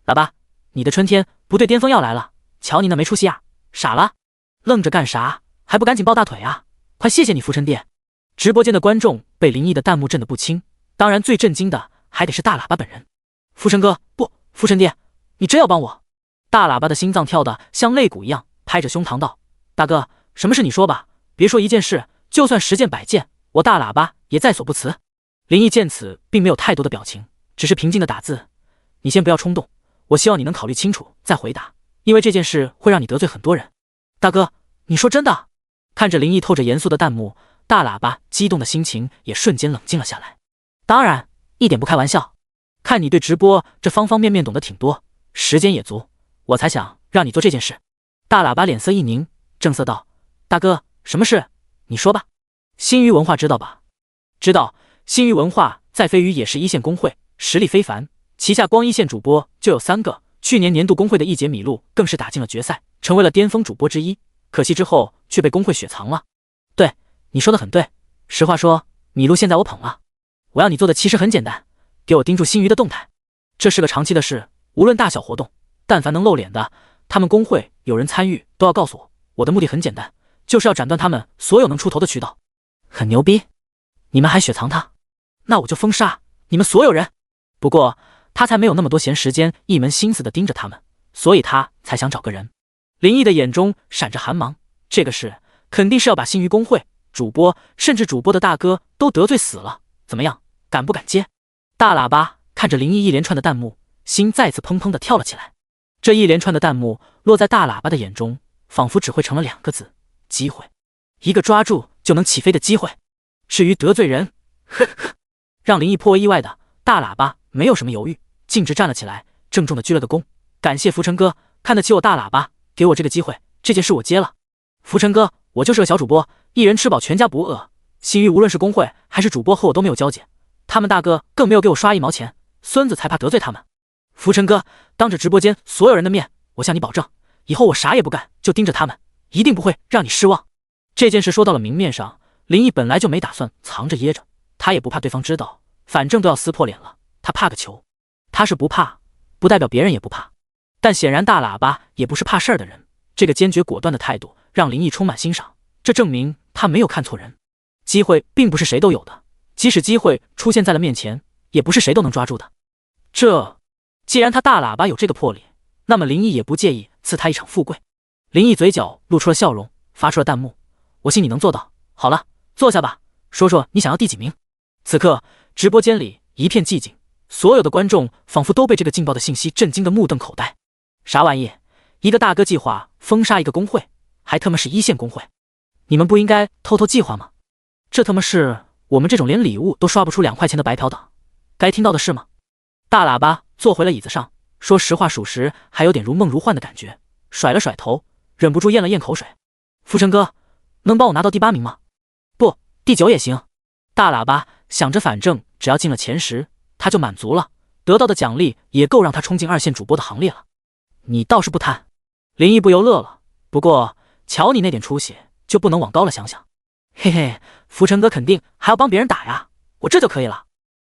A: 喇叭，你的春天不对巅峰要来了，瞧你那没出息样，傻了，愣着干啥？还不赶紧抱大腿啊！快谢谢你浮尘爹！直播间的观众被林毅的弹幕震得不轻，当然最震惊的还得是大喇叭本人。浮尘哥，不，浮尘爹，你真要帮我？大喇叭的心脏跳得像肋骨一样，拍着胸膛道：“大哥，什么事你说吧，别说一件事，就算10件100件，我大喇叭也在所不辞。”林毅见此并没有太多的表情，只是平静的打字：“你先不要冲动，我希望你能考虑清楚再回答，因为这件事会让你得罪很多人。”大哥，你说真的？看着林毅透着严肃的弹幕，大喇叭激动的心情也瞬间冷静了下来。当然，一点不开玩笑。看你对直播这方方面面懂得挺多，时间也足，我才想让你做这件事。大喇叭脸色一凝，正色道：“大哥，什么事？你说吧。”新娱文化知道吧？知道，新娱文化在飞鱼也是一线公会，实力非凡，旗下光一线主播就有3个。去年年度公会的一姐米露更是打进了决赛，成为了巅峰主播之一。可惜之后却被公会雪藏了。对，你说的很对。实话说，米露现在我捧了。我要你做的其实很简单，给我盯住新娱的动态。这是个长期的事，无论大小活动，但凡能露脸的，他们公会有人参与都要告诉我。我的目的很简单，就是要斩断他们所有能出头的渠道。很牛逼，你们还雪藏他？那我就封杀你们所有人。不过他才没有那么多闲时间，一门心思的盯着他们，所以他才想找个人。林毅的眼中闪着寒芒，这个事肯定是要把新娱公会、主播，甚至主播的大哥都得罪死了。怎么样，敢不敢接？大喇叭看着林毅一连串的弹幕，心再次砰砰的跳了起来。这一连串的弹幕落在大喇叭的眼中，仿佛只会成了2个字：机会。一个抓住就能起飞的机会。至于得罪人，呵呵。让林毅颇为意外的，大喇叭没有什么犹豫，径直站了起来，郑重的鞠了个躬：“感谢浮尘哥，看得起我大喇叭，给我这个机会，这件事我接了。浮尘哥，我就是个小主播，一人吃饱全家不饿。新娱无论是公会还是主播和我都没有交集，他们大哥更没有给我刷1毛钱，孙子才怕得罪他们。浮尘哥，当着直播间所有人的面，我向你保证，以后我啥也不干，就盯着他们，一定不会让你失望。”这件事说到了明面上，林毅本来就没打算藏着掖着，他也不怕对方知道，反正都要撕破脸了，他怕个球。他是不怕，不代表别人也不怕。但显然大喇叭也不是怕事儿的人，这个坚决果断的态度让林毅充满欣赏，这证明他没有看错人。机会并不是谁都有的，即使机会出现在了面前，也不是谁都能抓住的。既然他大喇叭有这个魄力，那么林毅也不介意赐他一场富贵。林毅嘴角露出了笑容，发出了弹幕：“我信你能做到。好了，坐下吧，说说你想要第几名。”此刻直播间里一片寂静，所有的观众仿佛都被这个劲爆的信息震惊得目瞪口呆。啥玩意？一个大哥计划封杀一个公会，还他妈是一线公会，你们不应该偷偷计划吗？这他妈是我们这种连礼物都刷不出2块钱的白嫖党该听到的事吗？大喇叭坐回了椅子上，说实话属实还有点如梦如幻的感觉，甩了甩头，忍不住咽了咽口水。浮尘哥，能帮我拿到第8名吗？不，第9也行。大喇叭想着反正只要进了前10，他就满足了，得到的奖励也够让他冲进2线主播的行列了。你倒是不贪。林毅不由乐了，不过瞧你那点出息，就不能往高了想想。嘿嘿，浮尘哥肯定还要帮别人打呀，我这就可以了。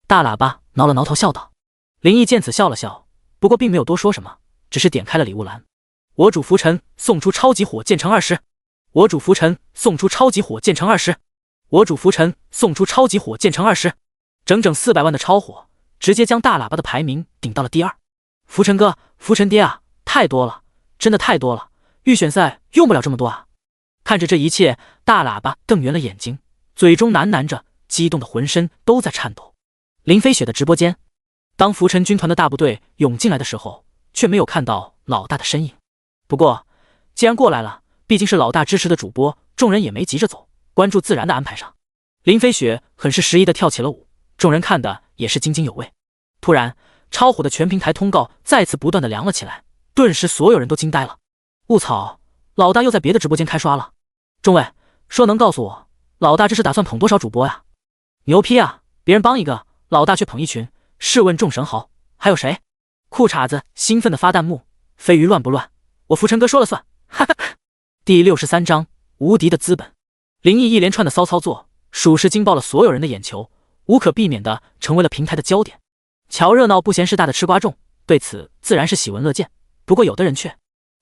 A: 大喇叭挠了挠头笑道。林毅见此笑了笑，不过并没有多说什么，只是点开了礼物栏。我主浮尘送出超级火箭城20，我主浮尘送出超级火箭城20，我主浮尘送出超级火箭城20，整整400万的超火，直接将大喇叭的排名顶到了第2。浮尘哥，浮尘爹啊，太多了，真的太多了，预选赛用不了这么多啊！看着这一切，大喇叭瞪圆了眼睛，嘴中喃喃着，激动的浑身都在颤抖。林飞雪的直播间，当浮尘军团的大部队涌进来的时候，却没有看到老大的身影。不过既然过来了，毕竟是老大支持的主播，众人也没急着走，关注自然的安排上。林飞雪很是适宜的跳起了舞，众人看的也是津津有味。突然，超火的全平台通告再次不断的凉了起来，顿时所有人都惊呆了。卧槽，老大又在别的直播间开刷了。众位，说能告诉我，老大这是打算捧多少主播呀？牛批啊！别人帮一个，老大却捧一群。试问众神豪，还有谁？裤衩子兴奋的发弹幕，飞鱼乱不乱？我浮尘哥说了算，哈哈。第63章，无敌的资本。林毅一连串的骚操作，属实惊爆了所有人的眼球，无可避免的成为了平台的焦点。瞧热闹不嫌事大的吃瓜众对此自然是喜闻乐见，不过有的人却……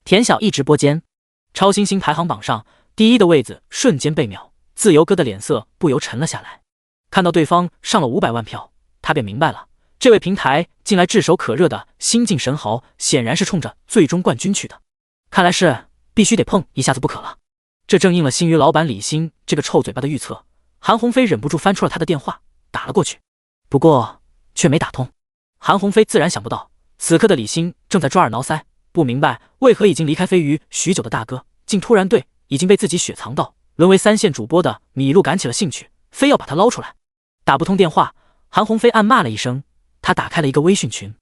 A: 田小艺直播间，超新星排行榜上第一的位子瞬间被秒，自由哥的脸色不由沉了下来。看到对方上了500万票，他便明白了，这位平台近来炙手可热的新晋神豪，显然是冲着最终冠军去的。看来是必须得碰一下子不可了。这正应了新娱老板李欣这个臭嘴巴的预测。韩鸿飞忍不住翻出了他的电话，打了过去，不过却没打通。韩鸿飞自然想不到，此刻的李欣正在抓耳挠腮，不明白为何已经离开飞鱼许久的大哥，竟突然对已经被自己雪藏到沦为3线主播的米露感起了兴趣，非要把他捞出来。打不通电话，韩鸿飞暗骂了一声，他打开了一个微信群：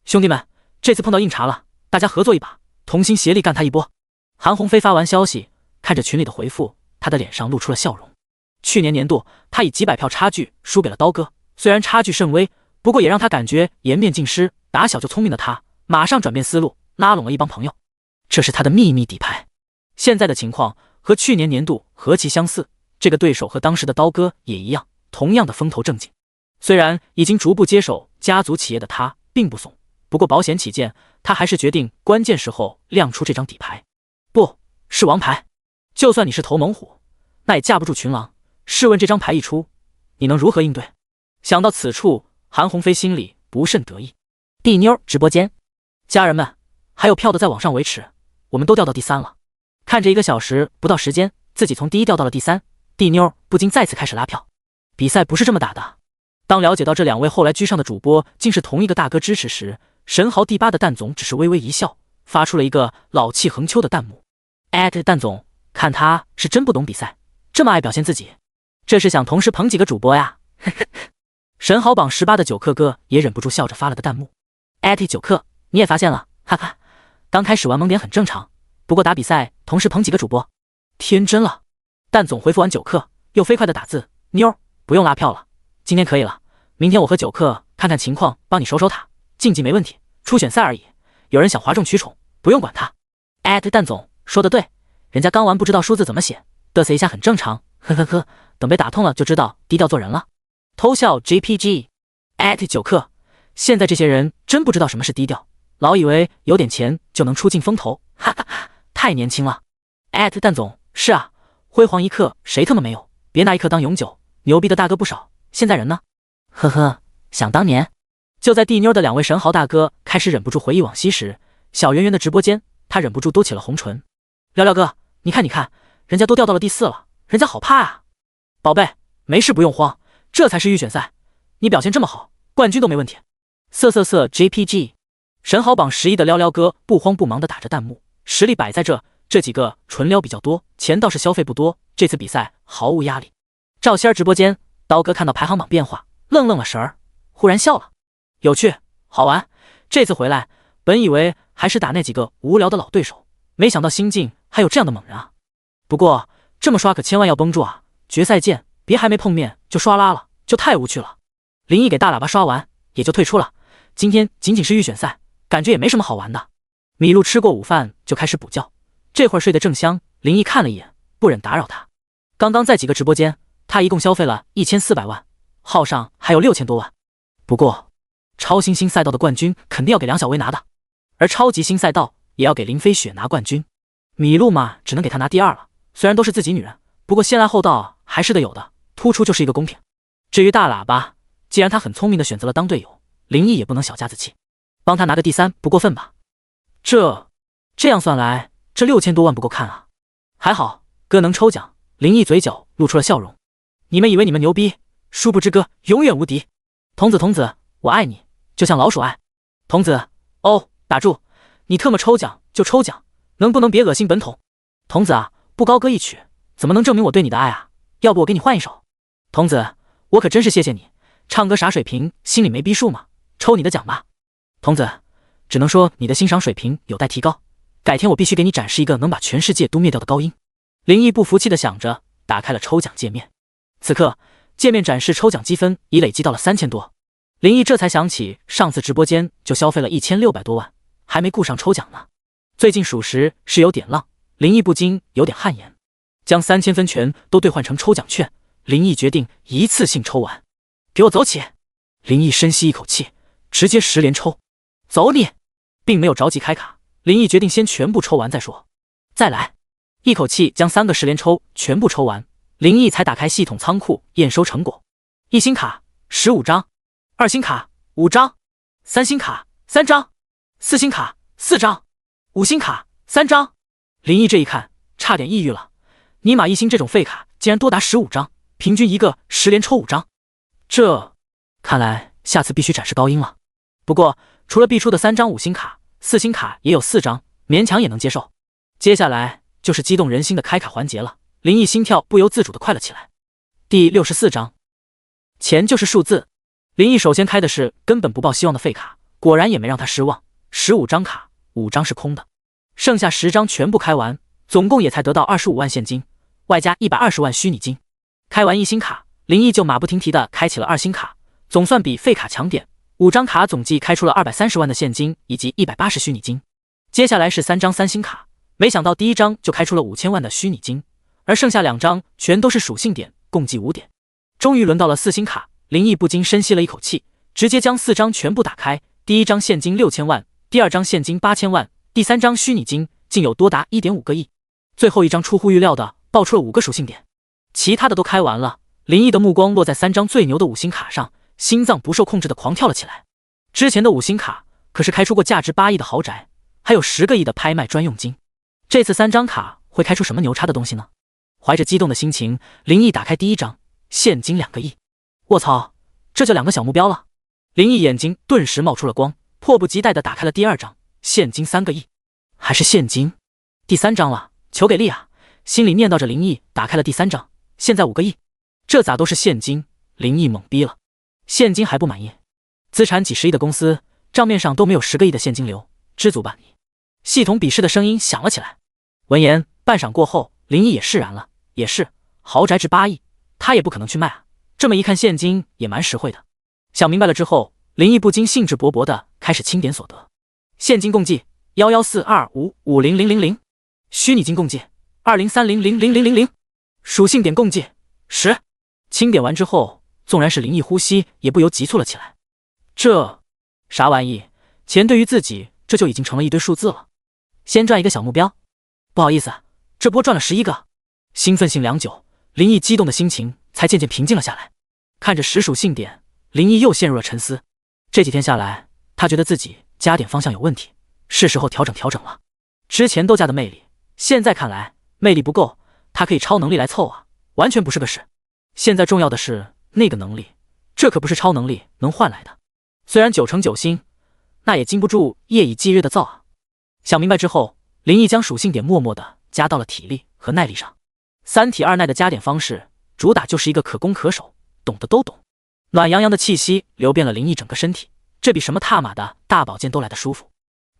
A: 兄弟们，这次碰到硬茬了，大家合作一把，同心协力干他一波。韩鸿飞发完消息，看着群里的回复，他的脸上露出了笑容。去年年度他以几百票差距输给了刀哥，虽然差距甚微，不过也让他感觉颜面尽失。打小就聪明的他马上转变思路，拉拢了一帮朋友，这是他的秘密底牌。现在的情况和去年年度何其相似，这个对手和当时的刀哥也一样，同样的风头正劲。虽然已经逐步接手家族企业的他并不怂，不过保险起见，他还是决定关键时候亮出这张底牌，不是王牌。就算你是头猛虎，那也架不住群狼。试问这张牌一出，你能如何应对？想到此处，韩鸿飞心里不甚得意。地妞直播间，家人们，还有票的在往上维持，我们都掉到第3了。看着1个小时不到时间，自己从第1掉到了第3，地妞不禁再次开始拉票。比赛不是这么打的。当了解到这2位后来居上的主播竟是同一个大哥支持时，神豪第8的蛋总只是微微一笑，发出了一个老气横秋的弹幕。蛋总，看他是真不懂比赛，这么爱表现自己，这是想同时捧几个主播呀？神豪榜18的九克哥也忍不住笑着发了个弹幕。九克，你也发现了，哈哈，刚开始玩萌点很正常，不过打比赛同时捧几个主播，天真了。蛋总回复完九克，又飞快的打字：妞，不用拉票了，今天可以了，明天我和九克看看情况，帮你守守塔，晋级没问题，初选赛而已。有人想哗众取宠，不用管他。蛋总说的对，人家刚玩不知道数字怎么写，嘚瑟一下很正常，呵呵呵，等被打通了就知道低调做人了。偷笑 JPG 九克，现在这些人真不知道什么是低调，老以为有点钱就能出尽风头，哈哈哈，太年轻了。蛋总，是啊，辉煌一刻谁他妈没有，别拿一刻当永久，牛逼的大哥不少，现在人呢？呵呵，想当年。就在地妞的2位神豪大哥开始忍不住回忆往昔时，小圆圆的直播间，他忍不住嘟起了红唇。聊聊哥，你看，人家都掉到了第4了，人家好怕啊。宝贝，没事不用慌，这才是预选赛，你表现这么好，冠军都没问题。JPG 神豪榜11的撩撩哥不慌不忙地打着弹幕，实力摆在这几个纯撩比较多，钱倒是消费不多，这次比赛毫无压力。赵仙儿直播间，刀哥看到排行榜变化，愣了神儿，忽然笑了，有趣好玩。这次回来本以为还是打那几个无聊的老对手，没想到新晋还有这样的猛人啊。不过这么刷可千万要绷住啊，决赛见，别还没碰面就刷拉了，就太无趣了。林毅给大喇叭刷完也就退出了，今天仅仅是预选赛，感觉也没什么好玩的。米露吃过午饭就开始补觉，这会儿睡得正香，林毅看了一眼，不忍打扰他。刚刚在几个直播间，他一共消费了1400万，号上还有6000多万。不过超新星赛道的冠军肯定要给梁小薇拿的，而超级新赛道也要给林飞雪拿冠军。米露嘛，只能给他拿第2了，虽然都是自己女人，不过先来后到还是得有的，突出就是一个公平。至于大喇叭，既然他很聪明的选择了当队友，林毅也不能小家子气，帮他拿个第3不过分吧。这样算来，这6000多万不够看啊。还好哥能抽奖，林毅嘴角露出了笑容。你们以为你们牛逼，殊不知哥永远无敌。童子，我爱你，就像老鼠爱。童子，哦，打住，你特么抽奖就抽奖，能不能别恶心本统？童子啊，不高歌一曲，怎么能证明我对你的爱啊？要不我给你换一首。童子，我可真是谢谢你，唱歌啥水平，心里没逼数吗？抽你的奖吧。童子，只能说你的欣赏水平有待提高，改天我必须给你展示一个能把全世界都灭掉的高音。林毅不服气地想着，打开了抽奖界面。此刻界面展示抽奖积分已累积到了3000多。林毅这才想起上次直播间就消费了1600多万，还没顾上抽奖呢。最近属实是有点浪，林毅不禁有点汗颜。将3000分全都兑换成抽奖券，林毅决定一次性抽完。给我走起！林毅深吸一口气，直接10连抽。走你！并没有着急开卡，林毅决定先全部抽完再说。再来！一口气将3个10连抽全部抽完，林毅才打开系统仓库验收成果。1星卡15张，2星卡5张，3星卡3张，4星卡4张，5星卡3张。林毅这一看，差点抑郁了。尼玛1星这种废卡竟然多达15张，平均一个10连抽5张，这看来下次必须展示高音了。不过除了必出的3张5星卡，4星卡也有4张，勉强也能接受。接下来就是激动人心的开卡环节了，林毅心跳不由自主的快了起来。第64章，钱就是数字。林毅首先开的是根本不抱希望的废卡，果然也没让他失望，15张卡5张是空的，剩下10张全部开完，总共也才得到25万现金，外加120万虚拟金。开完1星卡，林毅就马不停蹄地开启了2星卡，总算比废卡强点，5张卡总计开出了230万的现金以及180虚拟金。接下来是3张3星卡，没想到第1张就开出了5000万的虚拟金，而剩下2张全都是属性点，共计5点。终于轮到了4星卡，林毅不禁深吸了一口气，直接将4张全部打开。第1张现金6000万，第2张现金8000万，第3张虚拟金竟有多达 1.5 个亿。最后1张出乎预料的爆出了5个属性点，其他的都开完了。林毅的目光落在3张最牛的5星卡上，心脏不受控制的狂跳了起来。之前的5星卡可是开出过价值8亿的豪宅，还有10个亿的拍卖专用金，这次3张卡会开出什么牛叉的东西呢？怀着激动的心情，林毅打开第1张，现金2个亿。卧槽，这就2个小目标了。林毅眼睛顿时冒出了光，迫不及待地打开了第2张，现金3个亿，还是现金。第3张了，求给力啊！心里念叨着，林毅打开了第3张，现在5个亿，这咋都是现金？林毅懵逼了，现金还不满意？资产几十亿的公司，账面上都没有10个亿的现金流，知足吧你！系统鄙视的声音响了起来。闻言，半晌过后，林毅也释然了，也是，豪宅值8亿，他也不可能去卖啊。这么一看，现金也蛮实惠的。想明白了之后，林毅不禁兴致勃勃地开始清点所得。现金共计11425500000，虚拟金共计2030000000，属性点共计10。清点完之后，纵然是林毅呼吸也不由急促了起来。这啥玩意？钱对于自己这就已经成了一堆数字了。先赚一个小目标。不好意思，这波赚了11个。兴奋性良久，林毅激动的心情才渐渐平静了下来。看着10属性点，林毅又陷入了沉思。这几天下来，他觉得自己加点方向有问题，是时候调整调整了。之前都加的魅力，现在看来魅力不够，他可以超能力来凑啊，完全不是个事。现在重要的是那个能力，这可不是超能力能换来的。虽然9成9星，那也经不住夜以继日的造啊。想明白之后，林毅将属性点默默地加到了体力和耐力上。3体2耐的加点方式，主打就是一个可攻可守，懂的都懂。暖洋洋的气息流遍了林毅整个身体，这比什么踏马的大宝剑都来得舒服。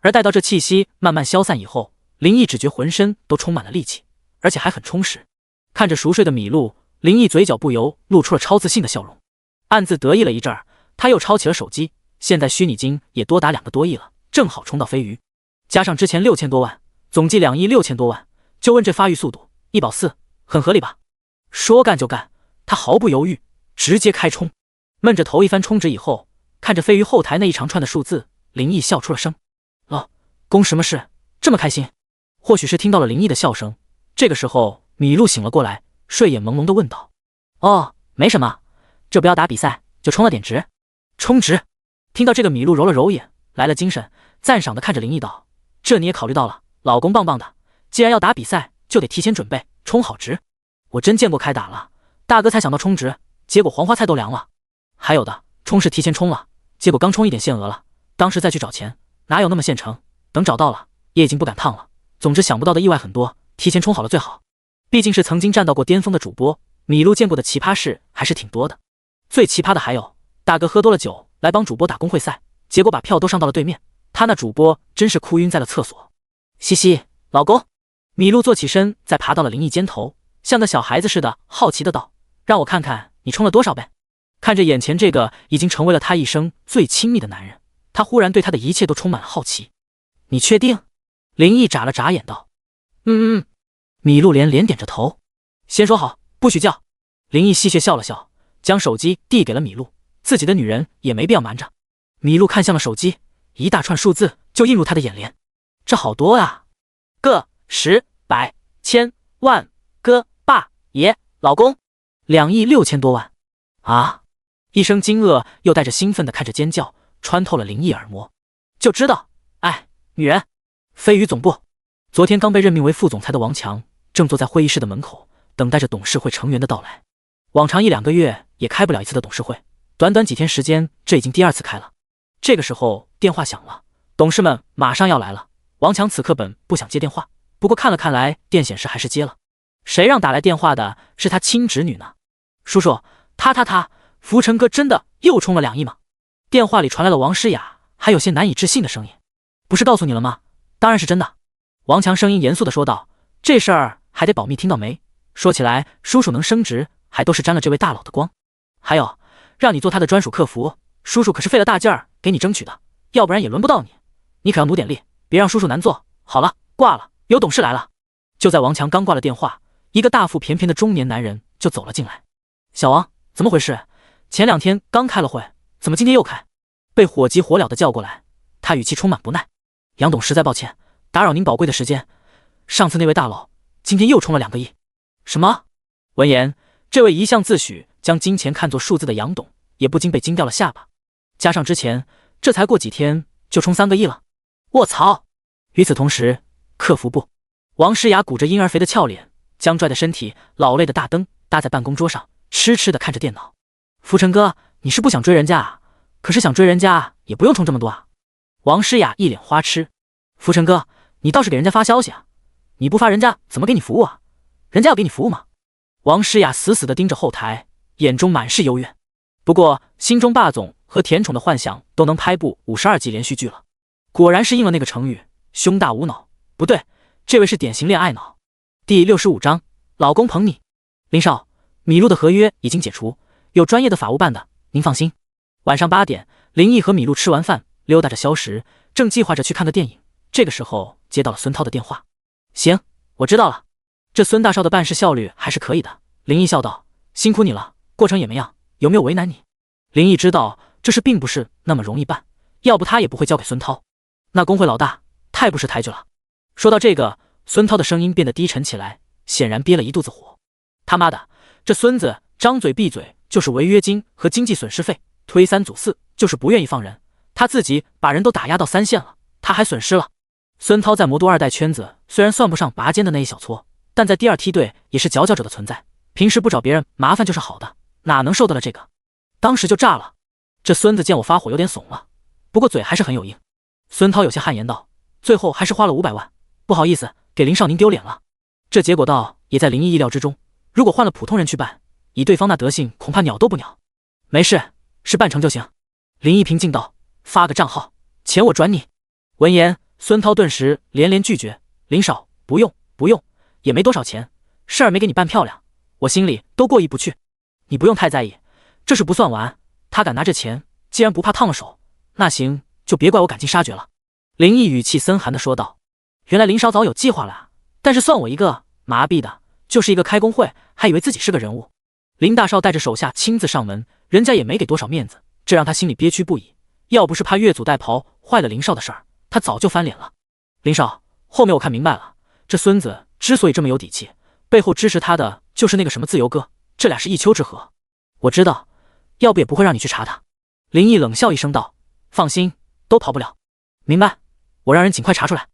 A: 而待到这气息慢慢消散以后，林毅只觉浑身都充满了力气，而且还很充实。看着熟睡的米露，林毅嘴角不由露出了超自信的笑容，暗自得意了一阵儿。他又抄起了手机，现在虚拟金也多达2个多亿了，正好冲到飞鱼，加上之前6000多万，总计2亿6000多万。就问这发育速度，1保4，很合理吧？说干就干，他毫不犹豫，直接开冲。闷着头一番充值以后，看着飞鱼后台那一长串的数字，林毅笑出了声。公什么事？这么开心？或许是听到了林毅的笑声，这个时候米露醒了过来，睡眼朦胧地问道：哦，没什么，这不要打比赛，就充了点值。充值？听到这个，米露揉了揉眼，来了精神，赞赏地看着林毅道：这你也考虑到了，老公棒棒的，既然要打比赛，就得提前准备，充好值。我真见过开打了，大哥才想到充值，结果黄花菜都凉了。还有的充是提前充了，结果刚充一点限额了，当时再去找钱，哪有那么现成？等找到了，也已经不赶趟了。总之想不到的意外很多，提前冲好了最好。毕竟是曾经站到过巅峰的主播，米露见过的奇葩事还是挺多的。最奇葩的还有，大哥喝多了酒来帮主播打公会赛，结果把票都上到了对面，他那主播真是哭晕在了厕所。嘻嘻，老公。米露坐起身，再爬到了林毅肩头，像个小孩子似的好奇的道：“让我看看你冲了多少杯。”看着眼前这个已经成为了他一生最亲密的男人，他忽然对他的一切都充满了好奇。你确定？林毅眨了眨眼道：“嗯。”米露连连点着头。先说好，不许叫。林毅戏谑笑了笑，将手机递给了米露，自己的女人也没必要瞒着。米露看向了手机，一大串数字就映入他的眼帘，这好多啊！个、十、百、千、万、哥、爸、爷、老公，2亿6千多万啊！一声惊愕又带着兴奋的看着尖叫，穿透了林毅耳膜。就知道，哎，女人。飞鱼总部，昨天刚被任命为副总裁的王强正坐在会议室的门口，等待着董事会成员的到来。往常1-2个月也开不了一次的董事会，短短几天时间，这已经第2次开了。这个时候电话响了，董事们马上要来了。王强此刻本不想接电话，不过看了看来电显示还是接了。谁让打来电话的是他亲侄女呢？叔叔，他，福成哥真的又冲了2亿吗？电话里传来了王诗雅还有些难以置信的声音。不是告诉你了吗？当然是真的。王强声音严肃地说道，这事儿还得保密，听到没？说起来，叔叔能升职还都是沾了这位大佬的光。还有，让你做他的专属客服，叔叔可是费了大劲儿给你争取的，要不然也轮不到你。你可要努点力，别让叔叔难做。好了，挂了，有董事来了。就在王强刚挂了电话，一个大腹便便的中年男人就走了进来。小王，怎么回事？前2天刚开了会，怎么今天又开？被火急火燎的叫过来，他语气充满不耐。杨董，实在抱歉，打扰您宝贵的时间。上次那位大佬今天又冲了2个亿。什么？闻言，这位一向自诩将金钱看作数字的杨董也不禁被惊掉了下巴。加上之前，这才过几天就冲3个亿了。卧槽！与此同时，客服部，王诗雅鼓着婴儿肥的俏脸，将拽的身体，老累的大灯搭在办公桌上，痴痴地看着电脑。福成哥，你是不想追人家啊？可是想追人家也不用冲这么多啊。王诗雅一脸花痴。福成哥，你倒是给人家发消息啊，你不发人家怎么给你服务啊？人家要给你服务吗？王诗雅死死地盯着后台，眼中满是幽怨。不过心中霸总和甜宠的幻想都能拍部52集连续剧了，果然是应了那个成语，胸大无脑。不对，这位是典型恋爱脑。第65章，老公捧你。林少，米露的合约已经解除，有专业的法务办的，您放心。晚上8点，林毅和米露吃完饭，溜达着消食，正计划着去看个电影。这个时候接到了孙涛的电话。行，我知道了。这孙大少的办事效率还是可以的。林毅笑道，辛苦你了，过程也没样，有没有为难你？林毅知道这事并不是那么容易办，要不他也不会交给孙涛。那工会老大太不识抬举了。说到这个，孙涛的声音变得低沉起来，显然憋了一肚子火。他妈的，这孙子张嘴闭嘴就是违约金和经济损失费，推三阻四就是不愿意放人。他自己把人都打压到3线了，他还损失了。孙涛在魔都2代圈子虽然算不上拔尖的那一小撮，但在第2梯队也是佼佼者的存在，平时不找别人麻烦就是好的，哪能受得了这个？当时就炸了。这孙子见我发火有点怂了，不过嘴还是很有硬。孙涛有些汗颜道，最后还是花了500万，不好意思，给林少您丢脸了。这结果倒也在林毅意料之中，如果换了普通人去办，以对方那德性，恐怕鸟都不鸟。没事，是办成就行。林毅平静道，发个账号，钱我转你。闻言，孙涛顿时连连拒绝，林少，不用，也没多少钱，事儿没给你办漂亮，我心里都过意不去。你不用太在意，这事不算完，他敢拿这钱，既然不怕烫了手，那行，就别怪我赶尽杀绝了。林毅语气森寒地说道。原来林少早有计划了啊，但是算我一个麻痹的，就是一个开工会，还以为自己是个人物。林大少带着手下亲自上门，人家也没给多少面子，这让他心里憋屈不已。要不是怕越俎代庖坏了林少的事儿，他早就翻脸了。林少，后面我看明白了，这孙子之所以这么有底气，背后支持他的就是那个什么自由哥，这俩是一丘之貉。我知道，要不也不会让你去查他。林毅冷笑一声道，放心，都跑不了。明白，我让人尽快查出来。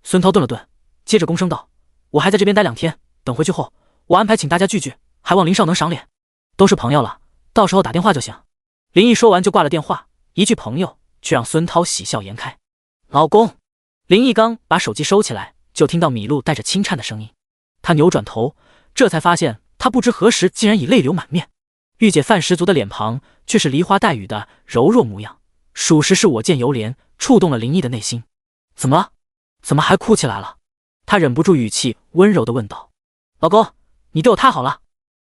A: 孙涛顿了顿，接着躬声道，我还在这边待2天，等回去后我安排请大家聚聚，还望林少能赏脸。都是朋友了，到时候打电话就行。林毅说完就挂了电话，一句朋友却让孙涛喜笑颜开。老公。林毅刚把手机收起来，就听到米露带着轻颤的声音。他扭转头，这才发现他不知何时竟然已泪流满面。御姐范十足的脸庞却是梨花带雨的柔弱模样，属实是我见犹怜，触动了林毅的内心。怎么了？怎么还哭起来了？他忍不住语气温柔地问道。老公，你对我太好了。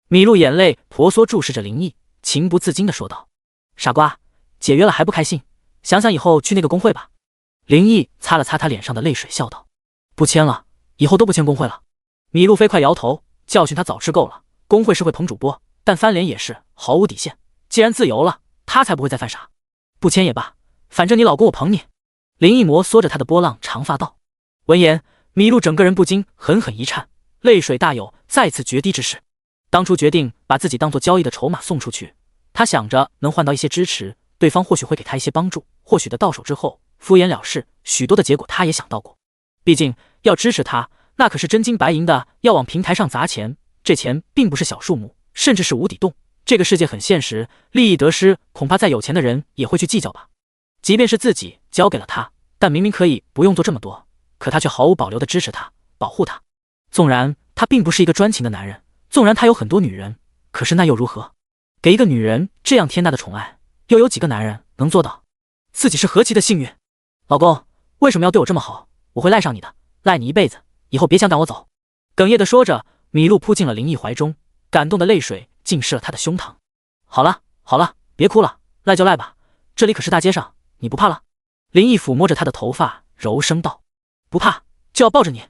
A: 米露眼泪婆娑注视着林毅，情不自禁地说道。傻瓜，解约了还不开心？想想以后去那个工会吧。林毅擦了擦他脸上的泪水，笑道。不签了，以后都不签工会了。米露飞快摇头，教训他早吃够了。工会是会捧主播，但翻脸也是毫无底线。既然自由了，他才不会再犯傻。不签也罢，反正你老公我捧你。林毅摩挲着他的波浪长发道。闻言，米露整个人不禁狠狠一颤，泪水大有再次决堤之势。当初决定把自己当作交易的筹码送出去，他想着能换到一些支持，对方或许会给他一些帮助，或许的到手之后敷衍了事，许多的结果他也想到过。毕竟要支持他，那可是真金白银的要往平台上砸钱，这钱并不是小数目，甚至是无底洞。这个世界很现实，利益得失恐怕再有钱的人也会去计较吧。即便是自己交给了他，但明明可以不用做这么多，可他却毫无保留地支持他，保护他。纵然他并不是一个专情的男人，纵然他有很多女人，可是那又如何？给一个女人这样天大的宠爱，又有几个男人能做到？自己是何其的幸运。老公，为什么要对我这么好？我会赖上你的，赖你一辈子，以后别想赶我走。哽咽地说着，米露扑进了林毅怀中，感动的泪水浸湿了他的胸膛。好了好了，别哭了，赖就赖吧，这里可是大街上，你不怕了？林毅抚摸着他的头发，柔声道。不怕，就要抱着你。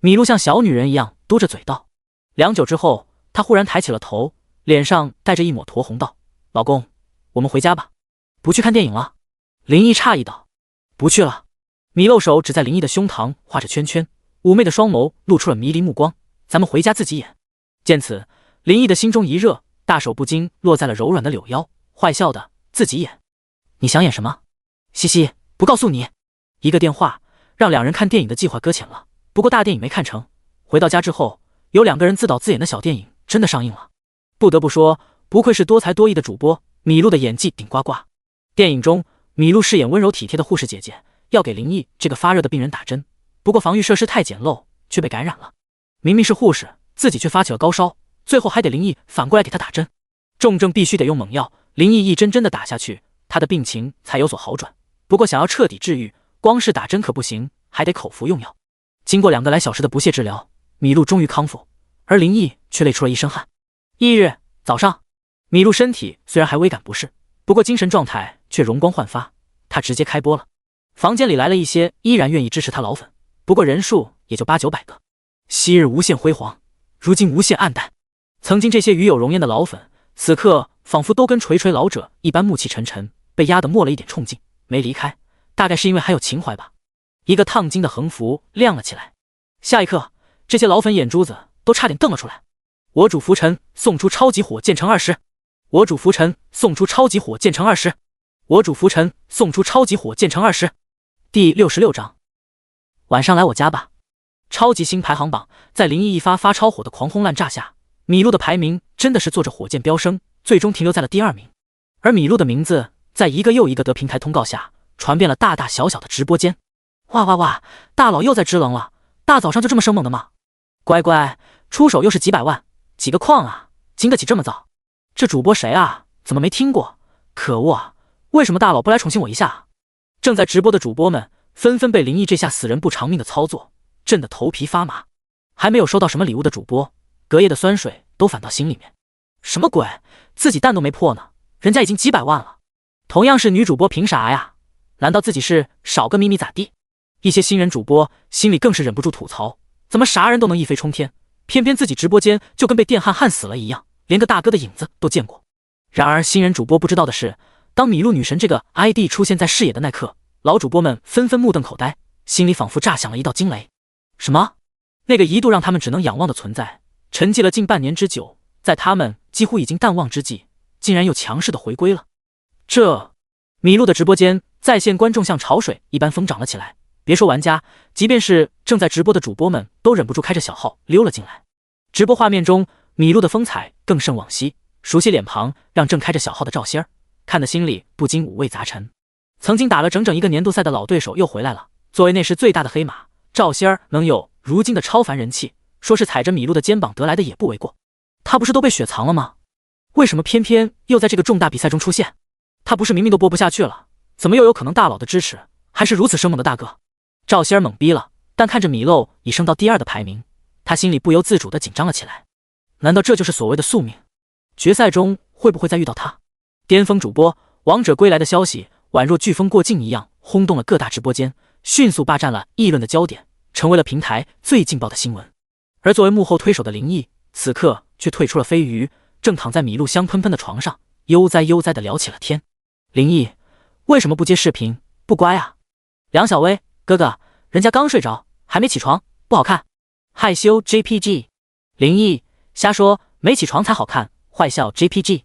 A: 米露像小女人一样嘟着嘴道。良久之后，她忽然抬起了头，脸上带着一抹酡红道。老公，我们回家吧。不去看电影了？林毅诧异道。不去了。米露手指在林毅的胸膛画着圈圈，妩媚的双眸露出了迷离目光。咱们回家自己演。见此，林毅的心中一热，大手不禁落在了柔软的柳腰，坏笑的自己演。你想演什么？嘻嘻，不告诉你。一个电话让两人看电影的计划搁浅了。不过大电影没看成，回到家之后，有两个人自导自演的小电影真的上映了。不得不说，不愧是多才多艺的主播，米露的演技顶呱呱。电影中，米露饰演温柔体贴的护士姐姐，要给林毅这个发热的病人打针，不过防御设施太简陋，却被感染了。明明是护士，自己却发起了高烧，最后还得林毅反过来给他打针。重症必须得用猛药，林毅一针针的打下去，他的病情才有所好转。不过想要彻底治愈，光是打针可不行，还得口服用药。经过2个来小时的不懈治疗，米露终于康复，而林毅却累出了一身汗。翌日早上，米露身体虽然还微感不适，不过精神状态却容光焕发。他直接开播了，房间里来了一些依然愿意支持他老粉，不过人数也就8、900个。昔日无限辉煌，如今无限黯淡。曾经这些与有容颜的老粉，此刻仿佛都跟垂垂老者一般暮气沉沉，被压得没了一点冲劲，没离开。大概是因为还有情怀吧。一个烫金的横幅亮了起来，下一刻，这些老粉眼珠子都差点瞪了出来。我主浮尘送出超级火箭乘20，我主浮尘送出超级火箭乘20，我主浮尘送出超级火箭乘20。第66章，晚上来我家吧。超级星排行榜在林毅一发发超火的狂轰滥炸下，米露的排名真的是做着火箭飙升，最终停留在了第2名。而米露的名字在一个又一个的平台通告下，传遍了大大小小的直播间。哇哇哇，大佬又在支棱了，大早上就这么生猛的吗？乖乖，出手又是几百万，几个矿啊，经得起这么造？这主播谁啊？怎么没听过？可恶啊，为什么大佬不来宠幸我一下啊？正在直播的主播们纷纷被林毅这下死人不偿命的操作震得头皮发麻。还没有收到什么礼物的主播，隔夜的酸水都反到心里面。什么鬼？自己蛋都没破呢，人家已经几百万了。同样是女主播，凭啥呀？难道自己是少个秘密咋地？一些新人主播心里更是忍不住吐槽，怎么啥人都能一飞冲天，偏偏自己直播间就跟被电焊焊死了一样，连个大哥的影子都见过。然而新人主播不知道的是，当米露女神这个 ID 出现在视野的那刻，老主播们纷纷目瞪口呆，心里仿佛炸响了一道惊雷。什么？那个一度让他们只能仰望的存在，沉寂了近半年之久，在他们几乎已经淡忘之际，竟然又强势的回归了。这米露的直播间在线观众像潮水一般疯涨了起来，别说玩家，即便是正在直播的主播们都忍不住开着小号溜了进来。直播画面中，米露的风采更胜往昔，熟悉脸庞让正开着小号的赵仙儿看得心里不禁五味杂陈。曾经打了整整一个年度赛的老对手又回来了，作为那时最大的黑马，赵仙儿能有如今的超凡人气，说是踩着米露的肩膀得来的也不为过。他不是都被雪藏了吗？为什么偏偏又在这个重大比赛中出现？他不是明明都播不下去了，怎么又有可能大佬的支持，还是如此生猛的大哥？赵仙儿懵逼了，但看着米露已升到第2的排名，他心里不由自主地紧张了起来。难道这就是所谓的宿命？决赛中会不会再遇到他？巅峰主播王者归来的消息宛若飓风过境一样轰动了各大直播间，迅速霸占了议论的焦点，成为了平台最劲爆的新闻。而作为幕后推手的林毅，此刻却退出了飞鱼，正躺在米露香喷喷的床上，悠哉悠哉地聊起了天。林毅，为什么不接视频？不乖啊？梁小薇，哥哥，人家刚睡着，还没起床，不好看。害羞 JPG。林毅，瞎说，没起床才好看，坏笑 JPG。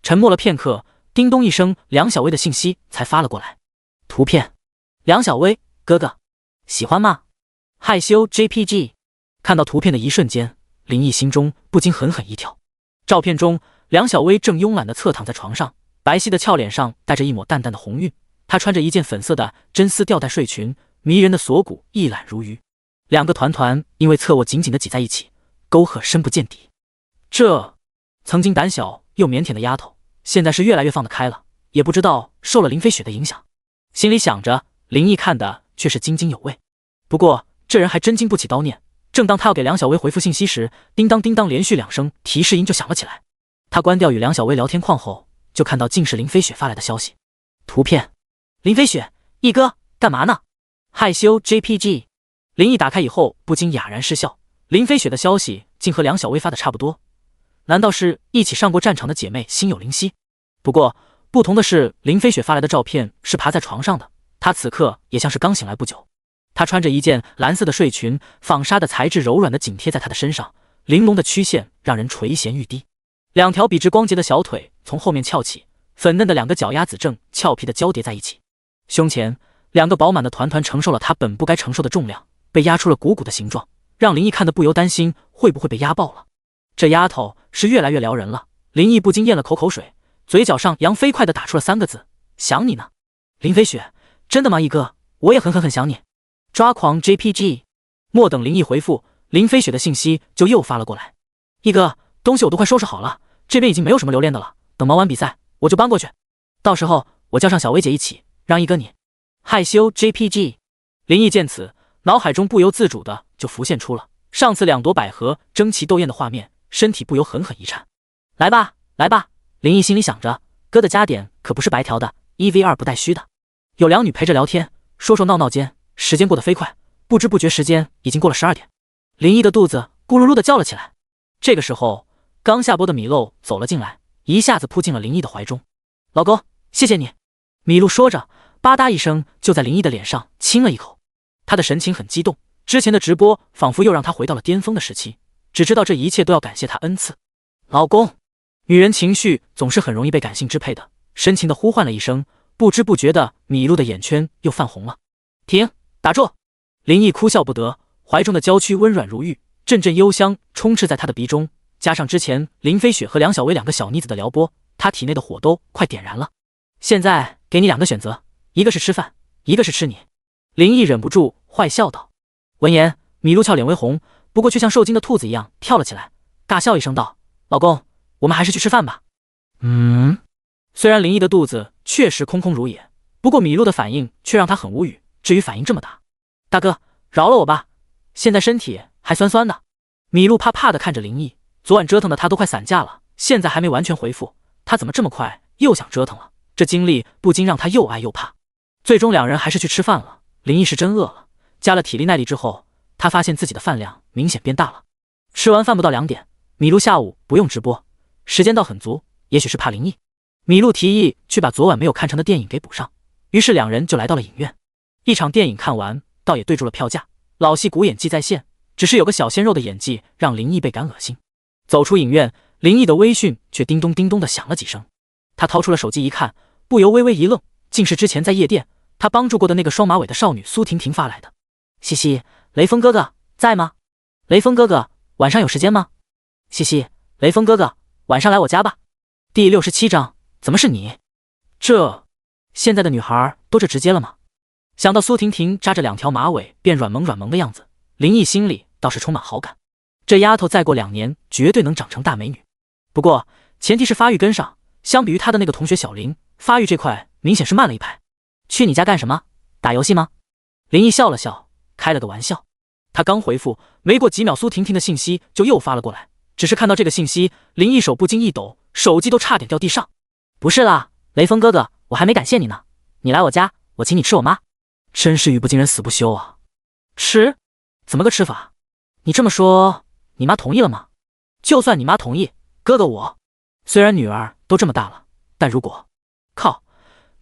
A: 沉默了片刻，叮咚一声，梁小薇的信息才发了过来。图片，梁小薇，哥哥，喜欢吗？害羞 JPG。看到图片的一瞬间，林毅心中不禁狠狠一跳。照片中，梁小薇正慵懒地侧躺在床上，白皙的俏脸上带着一抹淡淡的红晕。她穿着一件粉色的真丝吊带睡裙，迷人的锁骨一览如余。两个团团因为侧卧紧紧地挤在一起，沟壑深不见底。这曾经胆小又腼腆的丫头，现在是越来越放得开了，也不知道受了林飞雪的影响。心里想着，林毅看的却是津津有味。不过这人还真经不起叨念。正当他要给梁小薇回复信息时，叮当叮当连续2声提示音就响了起来。他关掉与梁小薇聊天框后，就看到竟是林飞雪发来的消息。图片，林飞雪，毅哥干嘛呢？害羞 JPG。 林毅打开以后不禁哑然失笑，林飞雪的消息竟和梁小薇发的差不多，难道是一起上过战场的姐妹心有灵犀？不过不同的是，林飞雪发来的照片是爬在床上的，她此刻也像是刚醒来不久。她穿着一件蓝色的睡裙，纺纱的材质柔软的紧贴在她的身上，玲珑的曲线让人垂涎欲滴。2条笔直光洁的小腿从后面翘起，粉嫩的2个脚丫子正俏皮的交叠在一起。胸前2个饱满的团团承受了她本不该承受的重量，被压出了鼓鼓的形状，让林毅看得不由担心会不会被压爆了。这丫头是越来越撩人了。林毅不禁咽了口水，嘴角上扬飞快地打出了3个字：想你呢。林飞雪，真的吗？毅哥，我也很想你。抓狂 JPG。 莫等林毅回复，林飞雪的信息就又发了过来。毅哥，东西我都快收拾好了，这边已经没有什么留恋的了，等忙完比赛我就搬过去，到时候我叫上小薇姐一起，让毅哥你。害羞 JPG。 林毅见此，脑海中不由自主的就浮现出了上次2朵百合争奇斗艳的画面，身体不由狠狠一颤。来吧来吧，林毅心里想着，哥的加点可不是白条的，1v2不带虚的。有2女陪着聊天，说说闹闹间，时间过得飞快，不知不觉时间已经过了12点。林毅的肚子咕噜噜的叫了起来。这个时候，刚下播的米露走了进来，一下子扑进了林毅的怀中。老公，谢谢你。米露说着，吧嗒一声就在林毅的脸上亲了一口。他的神情很激动，之前的直播仿佛又让他回到了巅峰的时期，只知道这一切都要感谢他恩赐。老公，女人情绪总是很容易被感性支配的，深情的呼唤了一声，不知不觉的米露的眼圈又泛红了。停，打住！林毅哭笑不得，怀中的娇躯温软如玉，阵阵幽香充斥在他的鼻中，加上之前林飞雪和梁小薇2个小妮子的撩拨，他体内的火都快点燃了。现在给你2个选择，一个是吃饭，一个是吃你。林毅忍不住坏笑道。闻言，米露俏脸微红，不过却像受惊的兔子一样跳了起来，尬笑一声道：老公，我们还是去吃饭吧。虽然林毅的肚子确实空空如也，不过米露的反应却让他很无语，至于反应这么大，大哥饶了我吧，现在身体还酸酸的。米露怕怕的看着林毅，昨晚折腾的他都快散架了，现在还没完全恢复，他怎么这么快又想折腾了？这经历不禁让他又爱又怕。最终2人还是去吃饭了。林毅是真饿了，加了体力耐力之后，他发现自己的饭量明显变大了。吃完饭不到2点，米露下午不用直播，时间倒很足，也许是怕林毅。米露提议去把昨晚没有看成的电影给补上，于是2人就来到了影院。一场电影看完，倒也对住了票价，老戏骨演技在线，只是有个小鲜肉的演技让林毅倍感恶心。走出影院，林毅的微讯却叮咚叮咚的响了几声。他掏出了手机一看，不由微微一愣，竟是之前在夜店他帮助过的那个双马尾的少女苏婷婷发来的。西西，雷锋哥哥在吗？雷锋哥哥晚上有时间吗？西西，雷锋哥哥晚上来我家吧。第67章，怎么是你？现在的女孩都这直接了吗？想到苏婷婷扎着2条马尾变软萌软萌的样子，林毅心里倒是充满好感。这丫头再过2年绝对能长成大美女。不过前提是发育跟上，相比于她的那个同学小林，发育这块明显是慢了一拍。去你家干什么？打游戏吗？林毅笑了笑，开了个玩笑。他刚回复，没过几秒苏婷婷的信息就又发了过来。只是看到这个信息，林毅手不禁一抖，手机都差点掉地上。不是啦，雷锋哥哥，我还没感谢你呢。你来我家，我请你吃我妈。真是语不惊人死不休啊！吃？怎么个吃法？你这么说，你妈同意了吗？就算你妈同意，哥哥我虽然女儿都这么大了，但如果……靠，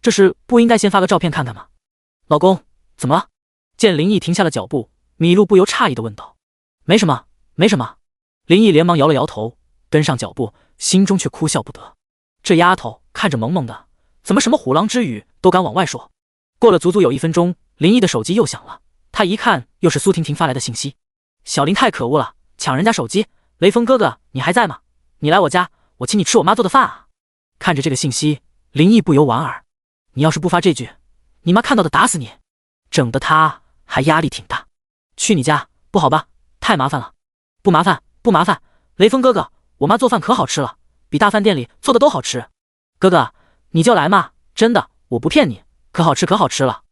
A: 这是不应该先发个照片看看吗？老公，怎么了？见林毅停下了脚步，米露不由诧异地问道。没什么，没什么。林毅连忙摇了摇头，跟上脚步，心中却哭笑不得。这丫头看着萌萌的，怎么什么虎狼之语都敢往外说？过了足足有1分钟，林毅的手机又响了。他一看，又是苏婷婷发来的信息。小林太可恶了，抢人家手机。雷锋哥哥，你还在吗？你来我家，我请你吃我妈做的饭啊！看着这个信息，林毅不由莞尔。你要是不发这句，你妈看到的打死你。整得他还压力挺大。去你家，不好吧？太麻烦了。不麻烦，不麻烦。雷锋哥哥，我妈做饭可好吃了，比大饭店里做的都好吃。哥哥，你就来嘛，真的，我不骗你，可好吃可好吃了。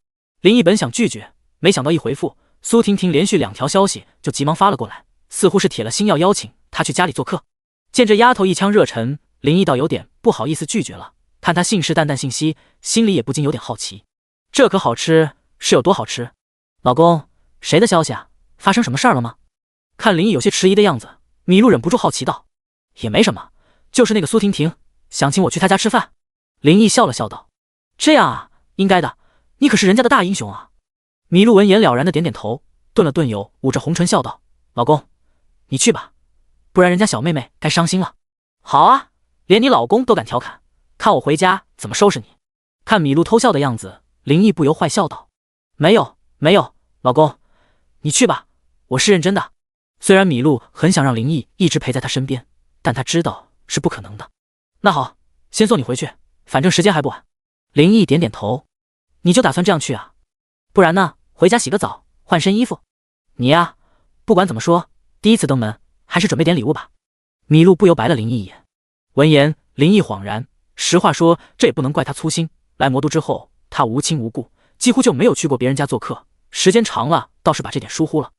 A: 林毅本想拒绝，没想到一回复，苏婷婷连续2条消息就急忙发了过来，似乎是铁了心要邀请她去家里做客。见这丫头一腔热忱，林毅倒有点不好意思拒绝了。看她信誓旦旦信息，心里也不禁有点好奇，这可好吃是有多好吃？老公，谁的消息啊？发生什么事儿了吗？看林毅有些迟疑的样子，米露忍不住好奇道。也没什么，就是那个苏婷婷想请我去她家吃饭。林毅笑了笑道。这样啊，应该的，你可是人家的大英雄啊。米露闻言了然的点点头，顿了顿又捂着红唇笑道。老公，你去吧，不然人家小妹妹该伤心了。好啊，连你老公都敢调侃，看我回家怎么收拾你。看米露偷笑的样子，林毅不由坏笑道。没有，没有，老公，你去吧，我是认真的。虽然米露很想让林毅一直陪在她身边，但她知道是不可能的。那好，先送你回去，反正时间还不晚。林毅点点头。你就打算这样去啊？不然呢？回家洗个澡，换身衣服。你呀，不管怎么说，第一次登门，还是准备点礼物吧。米露不由白了林毅一眼。闻言，林毅恍然，实话说，这也不能怪他粗心。来魔都之后，他无亲无故，几乎就没有去过别人家做客，时间长了，倒是把这点疏忽了。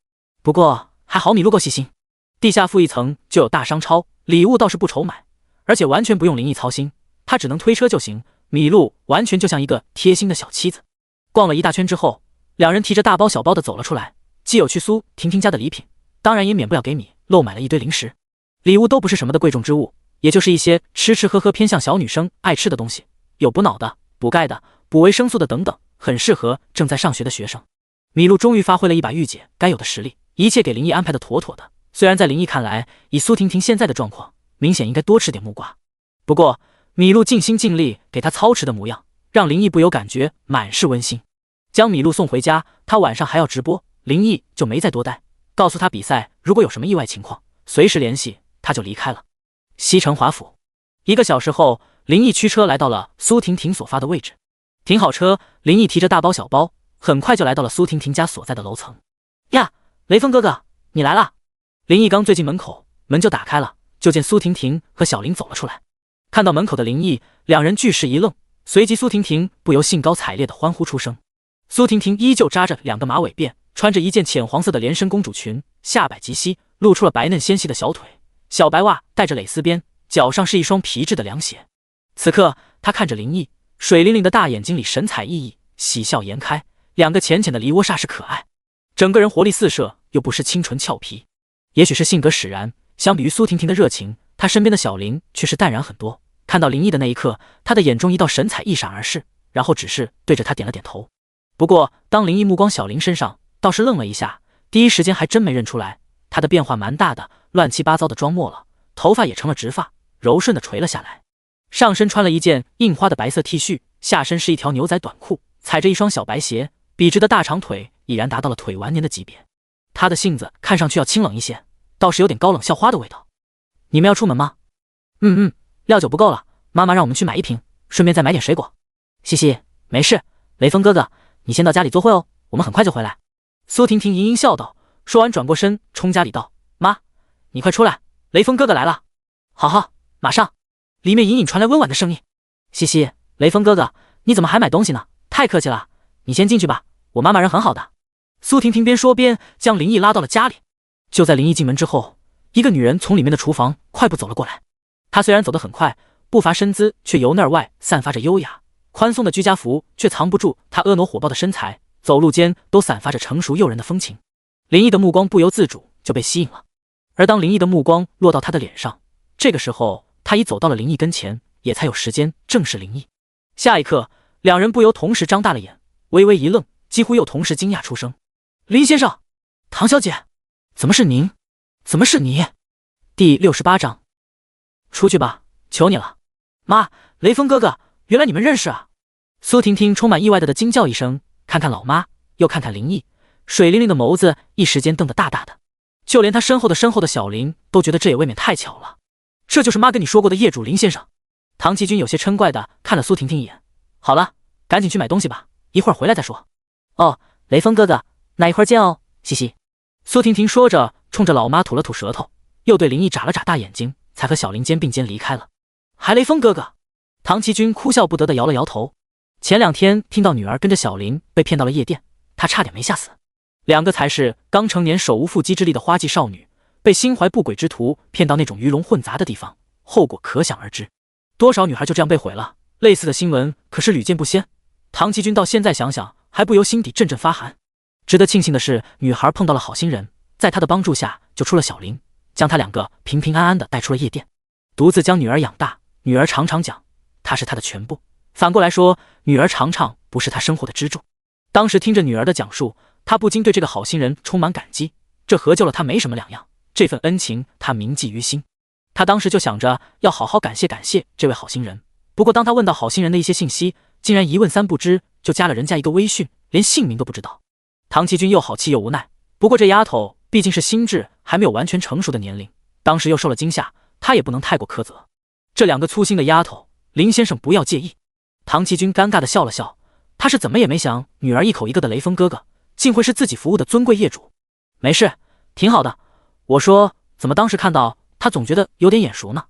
A: 不过还好米露够细心，地下负1层就有大商超，礼物倒是不愁买，而且完全不用林毅操心，他只能推车就行。米露完全就像一个贴心的小妻子。逛了一大圈之后，两人提着大包小包的走了出来，既有去苏婷婷家的礼品，当然也免不了给米露买了一堆零食。礼物都不是什么的贵重之物，也就是一些吃吃喝喝偏向小女生爱吃的东西，有补脑的、补钙的、补维生素的等等，很适合正在上学的学生。米露终于发挥了一把御姐该有的实力，一切给林毅安排的妥妥的。虽然在林毅看来，以苏婷婷现在的状况，明显应该多吃点木瓜，不过米露尽心尽力给他操持的模样，让林毅不由感觉满是温馨。将米露送回家，他晚上还要直播，林毅就没再多待，告诉他比赛如果有什么意外情况，随时联系，他就离开了。西城华府1个小时后，林毅驱车来到了苏婷婷所发的位置，停好车，林毅提着大包小包，很快就来到了苏婷婷家所在的楼层。呀，雷锋哥哥，你来了！林毅刚最进门口，门就打开了，就见苏婷婷和小林走了出来。看到门口的林毅，两人俱是一愣，随即苏婷婷不由兴高采烈的欢呼出声。苏婷婷依旧扎着2个马尾辫，穿着一件浅黄色的连身公主裙，下摆及膝，露出了白嫩纤细的小腿，小白袜带着蕾丝边，脚上是一双皮质的凉鞋。此刻她看着林毅，水灵灵的大眼睛里神采奕奕，喜笑颜开，2个浅浅的梨涡煞是可爱，整个人活力四射，又不失清纯俏皮。也许是性格使然，相比于苏婷婷的热情，她身边的小林却是淡然很多。看到林毅的那一刻，他的眼中一道神采一闪而逝，然后只是对着他点了点头。不过当林毅目光小林身上，倒是愣了一下，第一时间还真没认出来，他的变化蛮大的，乱七八糟的装没了，头发也成了直发，柔顺的垂了下来，上身穿了一件印花的白色 T 恤，下身是一条牛仔短裤，踩着一双小白鞋，笔直的大长腿已然达到了腿完年的级别。他的性子看上去要清冷一些，倒是有点高冷校花的味道。你们要出门吗？料酒不够了，妈妈让我们去买1瓶，顺便再买点水果。嘻嘻，没事，雷锋哥哥，你先到家里坐会哦，我们很快就回来。苏婷婷盈盈笑道，说完转过身冲家里道：妈，你快出来，雷锋哥哥来了。好好，马上。里面隐隐传来温婉的声音：西西，雷锋哥哥，你怎么还买东西呢？太客气了，你先进去吧，我妈妈人很好的。苏婷婷边说边将林毅拉到了家里。就在林毅进门之后，一个女人从里面的厨房快步走了过来。她虽然走得很快，步伐身姿却由内而外散发着优雅，宽松的居家服却藏不住她婀娜火爆的身材，走路间都散发着成熟诱人的风情。林毅的目光不由自主就被吸引了。而当林毅的目光落到她的脸上，这个时候他已走到了林毅跟前，也才有时间正视林毅。下一刻，两人不由同时张大了眼，微微一愣，几乎又同时惊讶出声：林先生，唐小姐，怎么是您？怎么是你？第68章，出去吧，求你了。妈，雷锋哥哥，原来你们认识啊！苏婷婷充满意外的惊叫一声，看看老妈，又看看林毅，水灵灵的眸子一时间瞪得大大的，就连她身后的小林都觉得这也未免太巧了。这就是妈跟你说过的业主林先生。唐奇军有些嗔怪的看了苏婷婷一眼。好了，赶紧去买东西吧，一会儿回来再说。哦，雷锋哥哥，那一会儿见哦，嘻嘻。苏婷婷说着，冲着老妈吐了吐舌头，又对林毅眨了眨大眼睛，才和小林肩并肩离开了。还雷锋哥哥，唐奇军哭笑不得的摇了摇头。前2天听到女儿跟着小林被骗到了夜店，他差点没吓死。两个才是刚成年手无缚鸡之力的花季少女，被心怀不轨之徒骗到那种鱼龙混杂的地方，后果可想而知。多少女孩就这样被毁了，类似的新闻可是屡见不鲜。唐奇军到现在想想，还不由心底阵阵发寒。值得庆幸的是，女孩碰到了好心人，在他的帮助下救出了小林，将他两个平平安安的带出了夜店，独自将女儿养大。女儿常常讲，他是他的全部。反过来说，女儿常常不是他生活的支柱。当时听着女儿的讲述，他不禁对这个好心人充满感激，这和救了他没什么两样，这份恩情他铭记于心。他当时就想着要好好感谢这位好心人，不过当他问到好心人的一些信息，竟然一问三不知，就加了人家一个微信，连姓名都不知道。唐奇军又好气又无奈，不过这丫头毕竟是心智还没有完全成熟的年龄，当时又受了惊吓，他也不能太过苛责。这两个粗心的丫头，林先生不要介意。唐奇军尴尬的笑了笑，他是怎么也没想女儿一口一个的雷锋哥哥竟会是自己服务的尊贵业主。没事，挺好的。我说怎么当时看到他总觉得有点眼熟呢？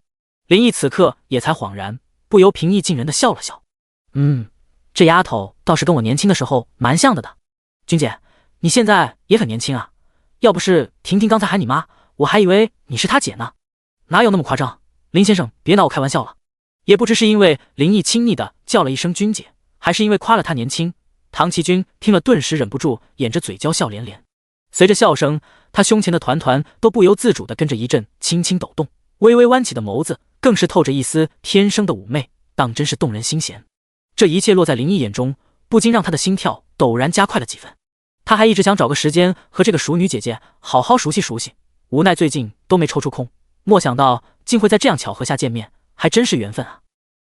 A: 林毅此刻也才恍然，不由平易近人的笑了笑。这丫头倒是跟我年轻的时候蛮像的。君姐，你现在也很年轻啊，要不是婷婷刚才喊你妈，我还以为你是她姐呢。哪有那么夸张？林先生别拿我开玩笑了。也不知是因为林毅亲昵的叫了一声君姐，还是因为夸了她年轻，唐奇军听了顿时忍不住掩着嘴娇笑连连。随着笑声，他胸前的团团都不由自主地跟着一阵轻轻抖动，微微弯起的眸子更是透着一丝天生的妩媚，当真是动人心弦。这一切落在林毅眼中，不禁让他的心跳陡然加快了几分。他还一直想找个时间和这个熟女姐姐好好熟悉熟悉，无奈最近都没抽出空，莫想到竟会在这样巧合下见面，还真是缘分啊。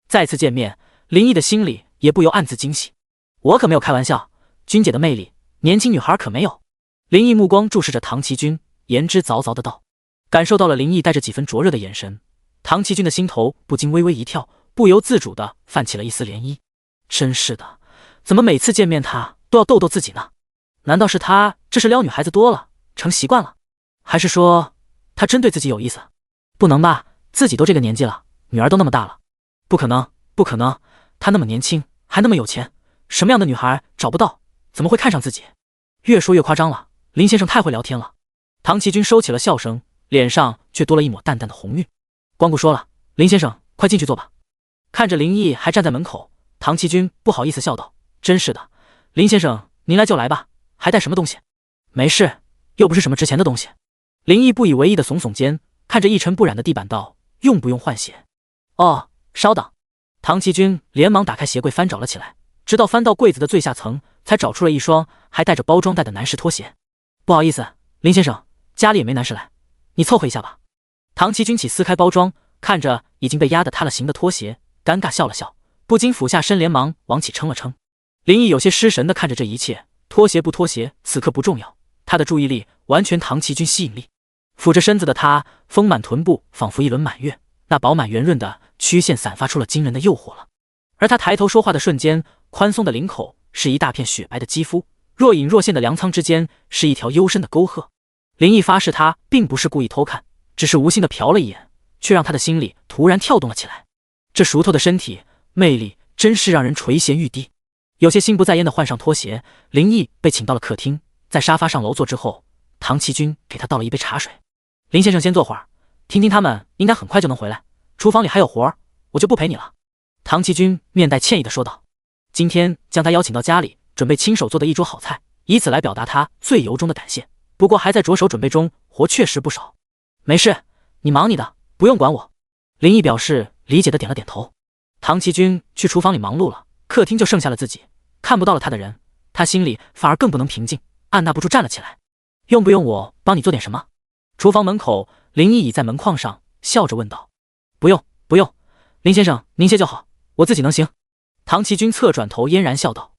A: 再次见面，林毅的心里也不由暗自惊喜。我可没有开玩笑，君姐的魅力，年轻女孩可没有。林毅目光注视着唐奇军，言之凿凿的道。感受到了林毅带着几分灼热的眼神，唐奇军的心头不禁微微一跳，不由自主的泛起了一丝涟漪。真是的，怎么每次见面他都要逗逗自己呢？难道是他这是撩女孩子多了，成习惯了？还是说他真对自己有意思？不能吧，自己都这个年纪了，女儿都那么大了。不可能，不可能，他那么年轻，还那么有钱，什么样的女孩找不到，怎么会看上自己？越说越夸张了，林先生太会聊天了。唐奇军收起了笑声，脸上却多了一抹淡淡的红晕。光顾说了，林先生快进去坐吧。看着林毅还站在门口，唐奇军不好意思笑道，真是的，林先生您来就来吧，还带什么东西？没事，又不是什么值钱的东西。林毅不以为意的耸耸肩，看着一尘不染的地板道，用不用换鞋？哦，稍等。唐奇军连忙打开鞋柜翻找了起来，直到翻到柜子的最下层，才找出了一双还带着包装袋的男士拖鞋。不好意思，林先生，家里也没男士来，你凑合一下吧。唐奇军起撕开包装，看着已经被压得塌了形的拖鞋，尴尬笑了笑，不禁俯下身连忙往起称了称。林毅有些失神地看着这一切，拖鞋不拖鞋此刻不重要，他的注意力完全唐奇军吸引力。俯着身子的他，丰满臀部仿佛一轮满月，那饱满圆润的曲线散发出了惊人的诱惑了。而他抬头说话的瞬间，宽松的领口是一大片雪白的肌肤，若隐若现的粮仓之间是一条幽深的沟壑。林毅发誓他并不是故意偷看，只是无心的瞟了一眼，却让他的心里突然跳动了起来。这熟透的身体魅力真是让人垂涎欲滴。有些心不在焉的换上拖鞋，林毅被请到了客厅，在沙发上楼坐之后，唐奇君给他倒了一杯茶水。林先生先坐会儿，听听他们应该很快就能回来，厨房里还有活儿，我就不陪你了。唐奇君面带歉意地说道。今天将他邀请到家里，准备亲手做的一桌好菜，以此来表达他最由衷的感谢。不过还在着手准备中，活确实不少。没事，你忙你的，不用管我。林毅表示理解的点了点头。唐奇君去厨房里忙碌了，客厅就剩下了自己，看不到了他的人，他心里反而更不能平静，按捺不住站了起来。用不用我帮你做点什么？厨房门口，林毅倚在门框上，笑着问道。不用，不用，林先生您歇就好，我自己能行。唐奇君侧转头嫣然笑道。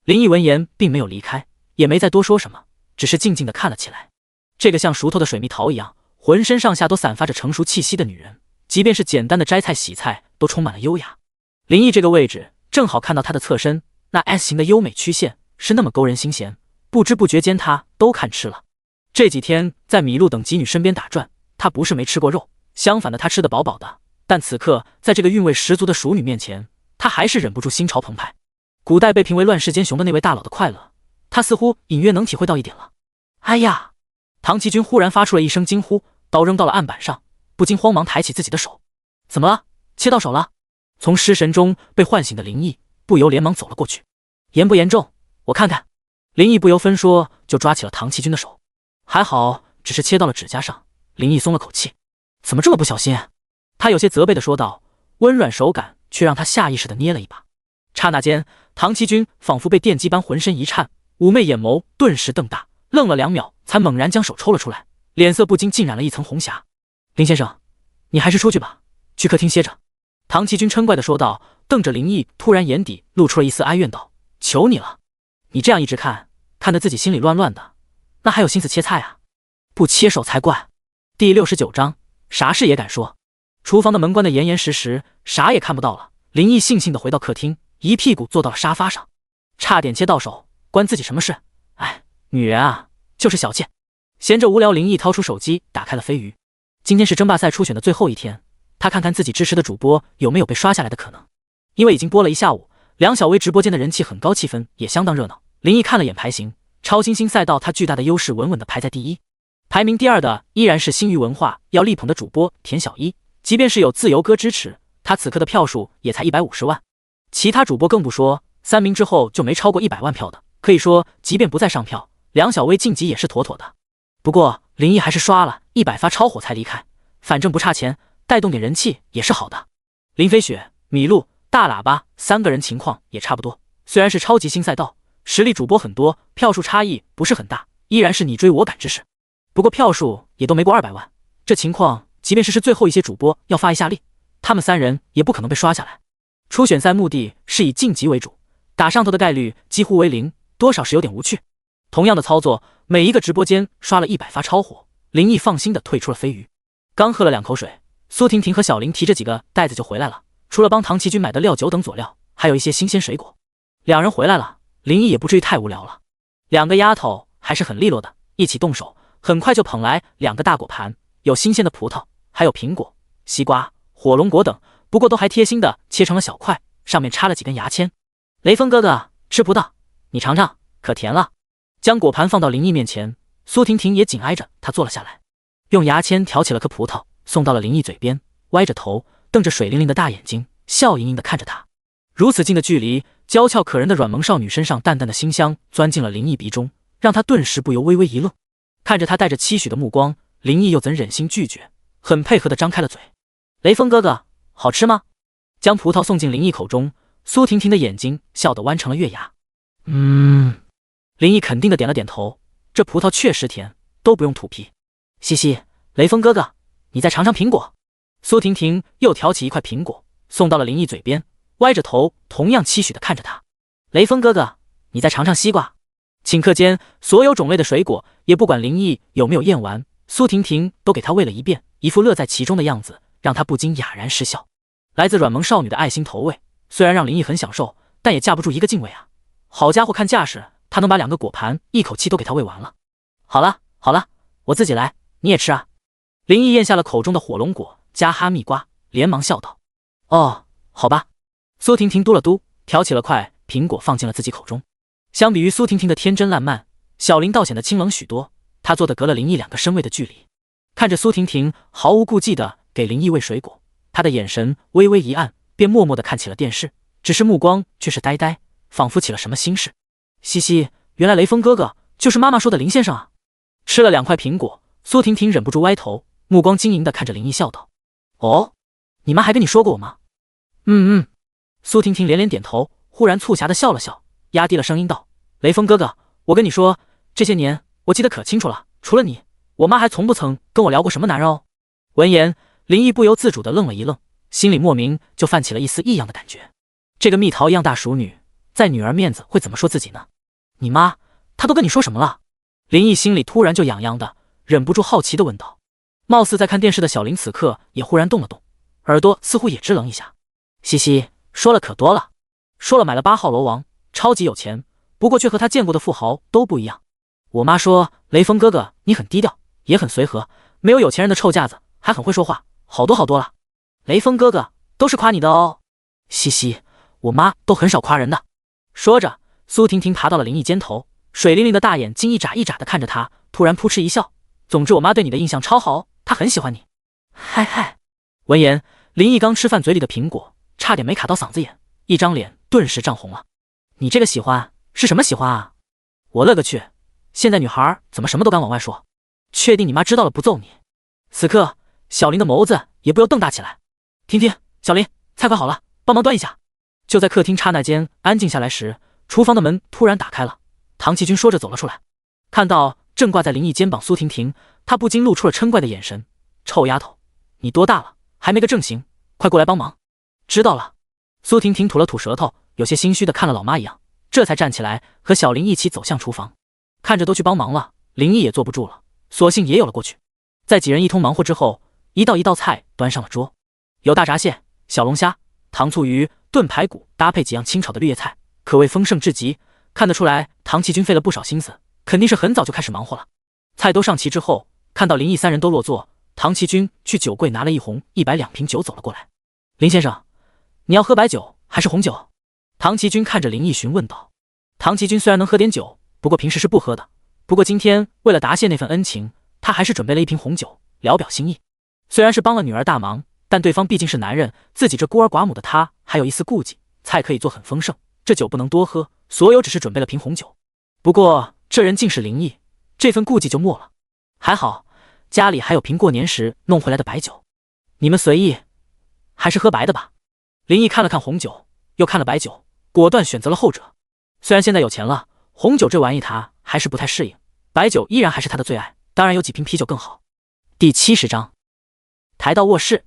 A: 林毅闻言并没有离开，也没再多说什么，只是静静地看了起来。这个像熟透的水蜜桃一样，浑身上下都散发着成熟气息的女人，即便是简单的摘菜洗菜都充满了优雅。林毅这个位置正好看到她的侧身，那 S 型的优美曲线是那么勾人心弦，不知不觉间他都看吃了。这几天在米露等妓女身边打转，他不是没吃过肉，相反的他吃得饱饱的，但此刻在这个韵味十足的熟女面前，他还是忍不住心潮澎湃。古代被评为乱世间雄的那位大佬的快乐，他似乎隐约能体会到一点了。哎呀！唐奇君忽然发出了一声惊呼，刀扔到了案板上，不禁慌忙抬起自己的手。怎么了？切到手了？从失神中被唤醒的林毅不由连忙走了过去。严不严重？我看看。林毅不由分说就抓起了唐奇君的手。还好只是切到了指甲上，林毅松了口气。怎么这么不小心？他有些责备地说道，温软手感却让他下意识地捏了一把。刹那间，唐奇君仿佛被电击般浑身一颤，妩媚眼眸顿时瞪大，愣了2秒，才猛然将手抽了出来，脸色不禁浸染了一层红霞。林先生，你还是出去吧，去客厅歇着。唐奇君嗔怪地说道，瞪着林毅，突然眼底露出了一丝哀怨道，求你了，你这样一直看，看得自己心里乱乱的，那还有心思切菜啊？不切手才怪。第69章，啥事也敢说。厨房的门关得严严实实，啥也看不到了。林毅悻悻地回到客厅，一屁股坐到了沙发上，差点切到手，关自己什么事？哎，女人啊，就是小气。闲着无聊，林毅掏出手机，打开了飞鱼。今天是争霸赛初选的最后一天，他看看自己支持的主播有没有被刷下来的可能。因为已经播了一下午，梁小薇直播间的人气很高，气氛也相当热闹。林毅看了眼排行，超新星赛道他巨大的优势稳稳地排在第一，排名第2的依然是星娱文化要力捧的主播田小一，即便是有自由哥支持，他此刻的票数也才150万。其他主播更不说，3名之后就没超过100万票的，可以说即便不再上票，梁小薇晋级也是妥妥的。不过林毅还是刷了100发超火才离开，反正不差钱，带动点人气也是好的。林飞雪、米露、大喇叭3个人情况也差不多，虽然是超级新赛道，实力主播很多，票数差异不是很大，依然是你追我赶之势。不过票数也都没过200万，这情况即便是最后一些主播要发一下力，他们3人也不可能被刷下来。初选赛目的是以晋级为主，打上头的概率几乎为0，多少是有点无趣。同样的操作，每一个直播间刷了100发超火，林毅放心的退出了飞鱼。刚喝了2口水，苏婷婷和小林提着几个袋子就回来了，除了帮唐奇君买的料酒等佐料，还有一些新鲜水果。2人回来了，林毅也不至于太无聊了。2个丫头还是很利落的，一起动手，很快就捧来2个大果盘，有新鲜的葡萄，还有苹果、西瓜、火龙果等，不过都还贴心的切成了小块，上面插了几根牙签。雷锋哥哥，吃葡萄，你尝尝，可甜了。将果盘放到林毅面前，苏婷婷也紧挨着他坐了下来，用牙签挑起了颗葡萄，送到了林毅嘴边，歪着头，瞪着水灵灵的大眼睛，笑盈盈的看着他。如此近的距离，娇俏可人的软萌少女身上淡淡的馨香钻进了林毅鼻中，让他顿时不由微微一愣。看着他带着期许的目光，林毅又怎忍心拒绝，很配合的张开了嘴。雷锋哥哥，好吃吗？将葡萄送进林毅口中，苏婷婷的眼睛笑得弯成了月牙。林毅肯定的点了点头，这葡萄确实甜，都不用吐皮。嘻嘻，雷锋哥哥，你再尝尝苹果。苏婷婷又挑起一块苹果，送到了林毅嘴边，歪着头，同样期许的看着他。雷锋哥哥，你再尝尝西瓜。顷刻间，所有种类的水果，也不管林毅有没有咽完，苏婷婷都给他喂了一遍，一副乐在其中的样子，让他不禁哑然失笑。来自软萌少女的爱心投喂，虽然让林毅很享受，但也架不住一个敬畏啊。好家伙，看架势，他能把2个果盘一口气都给他喂完了。好了好了，我自己来，你也吃啊。林毅咽下了口中的火龙果加哈密瓜，连忙笑道：“哦，好吧。”苏婷婷嘟了嘟，挑起了块苹果放进了自己口中。相比于苏婷婷的天真烂漫，小林倒显得清冷许多。她坐得隔了林毅2个身位的距离，看着苏婷婷毫无顾忌地给林毅喂水果，她的眼神微微一暗，便默默地看起了电视，只是目光却是呆呆，仿佛起了什么心事。嘻嘻，原来雷锋哥哥就是妈妈说的林先生啊！吃了2块苹果，苏婷婷忍不住歪头，目光晶莹地看着林毅笑道：“哦，你妈还跟你说过我吗？”“嗯。”苏婷婷连连点头，忽然促狭地笑了笑，压低了声音道：“雷锋哥哥，我跟你说，这些年我记得可清楚了，除了你，我妈还从不曾跟我聊过什么男人哦。”闻言，林毅不由自主地愣了一愣，心里莫名就泛起了一丝异样的感觉。这个蜜桃一样大熟女，在女儿面子会怎么说自己呢？你妈，她都跟你说什么了？林毅心里突然就痒痒的，忍不住好奇地问道。貌似在看电视的小林此刻也忽然动了动，耳朵似乎也支棱一下。嘻嘻，说了可多了，说了买了8号楼王，超级有钱，不过却和他见过的富豪都不一样。我妈说，雷锋哥哥你很低调，也很随和，没有有钱人的臭架子，还很会说话，好多好多了。雷锋哥哥都是夸你的哦。嘻嘻，我妈都很少夸人的。说着，苏婷婷爬到了林毅肩头，水灵灵的大眼睛一眨一眨的看着他，突然扑哧一笑。总之我妈对你的印象超好，她很喜欢你。嗨嗨。闻言，林毅刚吃饭嘴里的苹果差点没卡到嗓子眼，一张脸顿时涨红了。你这个喜欢是什么喜欢啊？我勒个去，现在女孩怎么什么都敢往外说？确定你妈知道了不揍你？此刻小林的眸子也不由瞪大起来。婷婷，小林，菜快好了，帮忙端一下。就在客厅刹那间安静下来时，厨房的门突然打开了，唐奇军说着走了出来。看到正挂在林毅肩膀苏婷婷，他不禁露出了嗔怪的眼神。臭丫头，你多大了，还没个正形，快过来帮忙。知道了。苏婷婷吐了吐舌头，有些心虚的看了老妈一样，这才站起来和小林一起走向厨房。看着都去帮忙了，林毅也坐不住了，索性也有了过去。在几人一通忙活之后，一道菜端上了桌，有大闸蟹、小龙虾、糖醋鱼、炖排骨，搭配几样清炒的绿叶菜，可谓丰盛至极。看得出来唐奇军费了不少心思，肯定是很早就开始忙活了。菜都上齐之后，看到林毅3人都落座，唐奇军去酒柜拿了一红100两瓶酒走了过来。林先生，你要喝白酒还是红酒？唐奇军看着林毅询问道。唐奇军虽然能喝点酒，不过平时是不喝的，不过今天为了答谢那份恩情，他还是准备了一瓶红酒聊表心意。虽然是帮了女儿大忙，但对方毕竟是男人，自己这孤儿寡母的他还有一丝顾忌。菜可以做很丰盛，这酒不能多喝，所有只是准备了瓶红酒。不过这人竟是林毅，这份顾忌就没了。还好家里还有瓶过年时弄回来的白酒，你们随意，还是喝白的吧。林毅看了看红酒，又看了白酒，果断选择了后者。虽然现在有钱了，红酒这玩意他还是不太适应，白酒依然还是他的最爱，当然有几瓶啤酒更好。第70章，抬到卧室。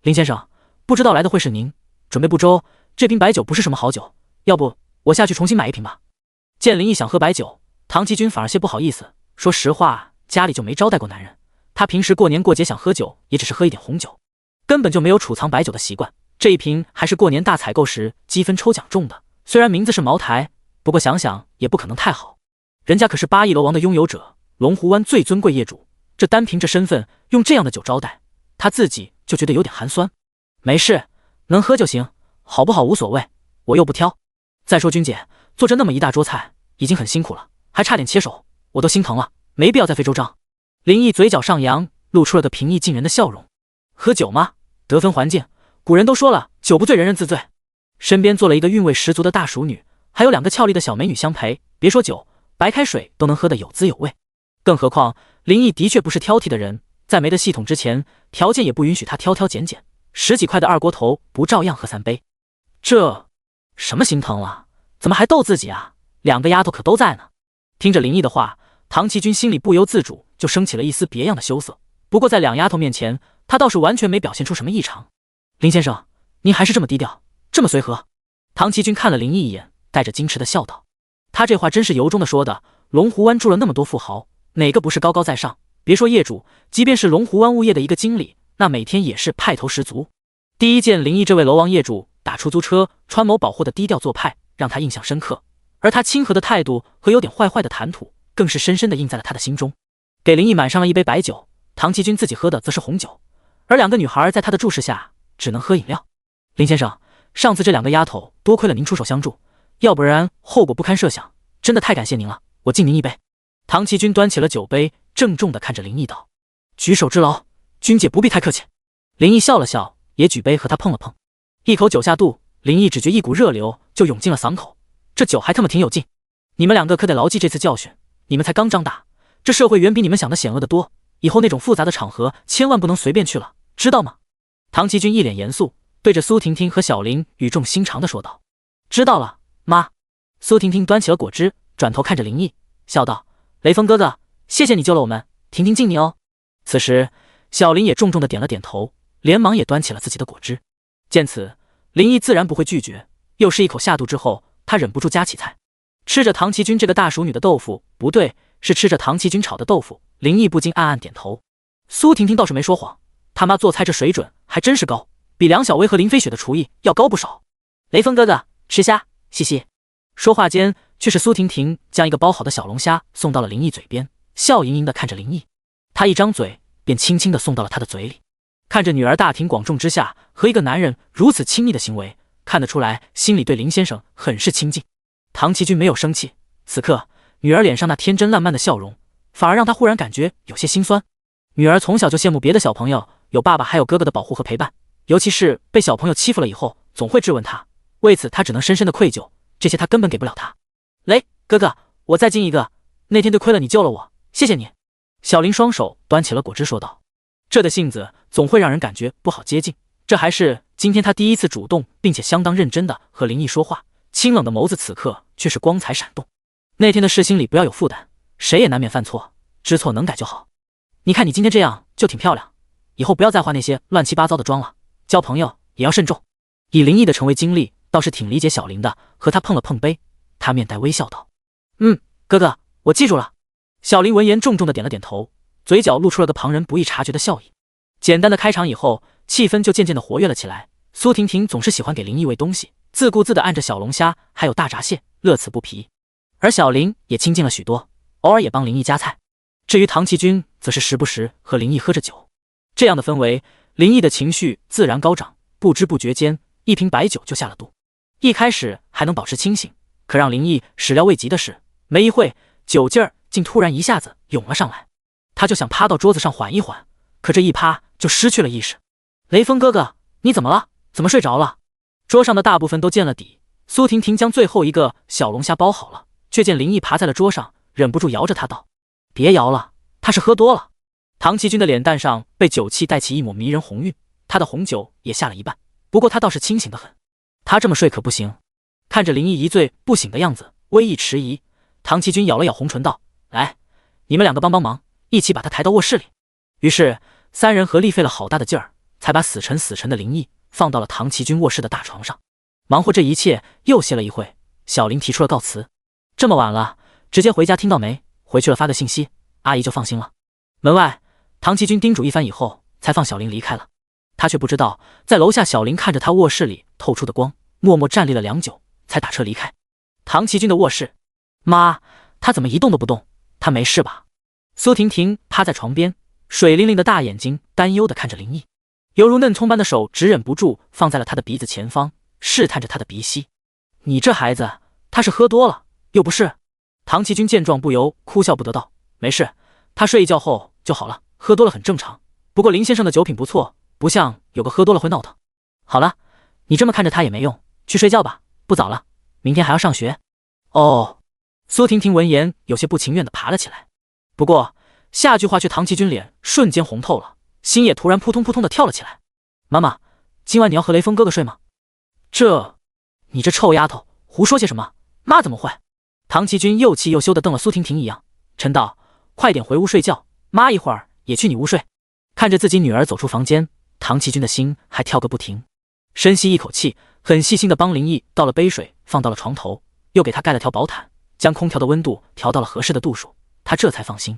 A: 林先生，不知道来的会是您，准备不周，这瓶白酒不是什么好酒，要不我下去重新买一瓶吧。见林毅想喝白酒，唐奇军反而些不好意思，说实话，家里就没招待过男人，他平时过年过节想喝酒，也只是喝一点红酒，根本就没有储藏白酒的习惯。这一瓶还是过年大采购时积分抽奖中的，虽然名字是茅台，不过想想也不可能太好。人家可是8亿楼王的拥有者，龙湖湾最尊贵业主，这单凭这身份用这样的酒招待，他自己就觉得有点寒酸。没事，能喝就行，好不好无所谓，我又不挑。再说君姐做着那么一大桌菜已经很辛苦了，还差点切手，我都心疼了，没必要再费周章。林毅嘴角上扬，露出了个平易近人的笑容。喝酒吗？得分环境，古人都说了，酒不醉人人自醉。身边坐了一个韵味十足的大熟女，还有2个俏丽的小美女相陪，别说酒，白开水都能喝得有滋有味。更何况林毅的确不是挑剔的人，在没的系统之前，条件也不允许他挑挑拣拣，10几块的二锅头不照样喝3杯？这什么心疼了？怎么还逗自己啊？2个丫头可都在呢。听着林毅的话，唐奇军心里不由自主就升起了一丝别样的羞涩，不过在2丫头面前，他倒是完全没表现出什么异常。林先生，您还是这么低调，这么随和。唐奇军看了林毅一眼，带着矜持的笑道。他这话真是由衷的说的，龙湖湾住了那么多富豪，哪个不是高高在上？别说业主，即便是龙湖湾物业的一个经理，那每天也是派头十足。第一见林毅这位楼王业主打出租车穿某保货的低调做派，让他印象深刻。而他亲和的态度和有点坏坏的谈吐，更是深深地印在了他的心中。给林毅满上了一杯白酒，唐奇君自己喝的则是红酒，而两个女孩在他的注视下只能喝饮料。林先生，上次这两个丫头多亏了您出手相助，要不然后果不堪设想，真的太感谢您了，我敬您一杯。唐奇君端起了酒杯，郑重地看着林毅道：“举手之劳，君姐不必太客气。”林毅笑了笑，也举杯和他碰了碰，一口酒下肚，林毅只觉一股热流就涌进了嗓口，这酒还他妈挺有劲。你们两个可得牢记这次教训，你们才刚长大，这社会远比你们想的险恶得多，以后那种复杂的场合千万不能随便去了，知道吗？唐奇君一脸严肃，对着苏婷婷和小林语重心长地说道：“知道了，妈。”苏婷婷端起了果汁，转头看着林毅，笑道：“雷锋哥哥，谢谢你救了我们，婷婷敬你哦。”此时，小林也重重地点了点头，连忙也端起了自己的果汁。见此，林毅自然不会拒绝，又是一口下肚之后，他忍不住夹起菜，吃着唐奇君这个大熟女的豆腐，不对，是吃着唐奇君炒的豆腐。林毅不禁暗暗点头。苏婷婷倒是没说谎，他妈做菜这水准还真是高，比梁小薇和林飞雪的厨艺要高不少。雷锋哥哥，吃虾，嘻嘻。说话间，却是苏婷婷将一个包好的小龙虾送到了林毅嘴边，笑盈盈地看着林毅。他一张嘴，便轻轻地送到了他的嘴里。看着女儿大庭广众之下和一个男人如此亲密的行为，看得出来心里对林先生很是亲近。唐奇君没有生气，此刻女儿脸上那天真烂漫的笑容，反而让他忽然感觉有些心酸。女儿从小就羡慕别的小朋友有爸爸还有哥哥的保护和陪伴，尤其是被小朋友欺负了以后，总会质问他，为此他只能深深的愧疚，这些他根本给不了他。雷哥哥，我再敬一个，那天多亏了你救了我，谢谢你。小林双手端起了果汁说道，这的性子总会让人感觉不好接近，这还是今天他第一次主动并且相当认真的和林毅说话，清冷的眸子此刻却是光彩闪动。那天的事心里不要有负担，谁也难免犯错，知错能改就好。你看你今天这样就挺漂亮，以后不要再化那些乱七八糟的妆了，交朋友也要慎重。以林毅的成为经历，倒是挺理解小林的，和他碰了碰杯，他面带微笑道：“哥哥，我记住了。”小林闻言重重的点了点头，嘴角露出了个旁人不易察觉的笑意。简单的开场以后，气氛就渐渐的活跃了起来。苏婷婷总是喜欢给林毅喂东西，自顾自地按着小龙虾还有大闸蟹，乐此不疲。而小林也亲近了许多，偶尔也帮林毅夹菜。至于唐奇君，则是时不时和林毅喝着酒。这样的氛围，林毅的情绪自然高涨，不知不觉间，一瓶白酒就下了肚。一开始还能保持清醒，可让林毅始料未及的是，没一会，酒劲儿竟突然一下子涌了上来。他就想趴到桌子上缓一缓，可这一趴就失去了意识。雷锋哥哥，你怎么了？怎么睡着了？桌上的大部分都见了底，苏婷婷将最后一个小龙虾包好了，却见林毅爬在了桌上，忍不住摇着他道：“别摇了，他是喝多了。”唐奇君的脸蛋上被酒气带起一抹迷人红晕，他的红酒也下了一半，不过他倒是清醒得很。他这么睡可不行。看着林毅一醉不醒的样子，微一迟疑，唐奇君咬了咬红唇道：“来，你们两个帮帮忙，一起把他抬到卧室里。”于是三人合力费了好大的劲儿，才把死沉的林毅放到了唐奇君卧室的大床上。忙活这一切又歇了一会，小林提出了告辞：“这么晚了，直接回家听到没？回去了发个信息，阿姨就放心了。”门外，唐奇君叮嘱一番以后，才放小林离开了。他却不知道，在楼下小林看着他卧室里透出的光，默默站立了良久，才打车离开。唐奇君的卧室，妈，他怎么一动都不动？他没事吧？苏婷婷趴在床边，水灵灵的大眼睛担忧地看着林毅，犹如嫩葱般的手只忍不住放在了他的鼻子前方，试探着他的鼻息。你这孩子，他是喝多了，又不是。唐奇君见状不由哭笑不得道：“没事，他睡一觉后就好了，喝多了很正常。不过林先生的酒品不错，不像有个喝多了会闹腾。好了，你这么看着他也没用，去睡觉吧，不早了，明天还要上学。”哦。苏婷婷闻言有些不情愿地爬了起来，不过下句话却唐奇君脸瞬间红透了，心也突然扑通扑通地跳了起来。妈妈，今晚你要和雷锋哥哥睡吗？你这臭丫头，胡说些什么？妈怎么会？唐奇君又气又羞地瞪了苏婷婷一样，嗔道：“快点回屋睡觉，妈一会儿也去你屋睡。”看着自己女儿走出房间，唐奇君的心还跳个不停。深吸一口气，很细心地帮林毅倒了杯水，放到了床头，又给他盖了条薄毯，将空调的温度调到了合适的度数，他这才放心。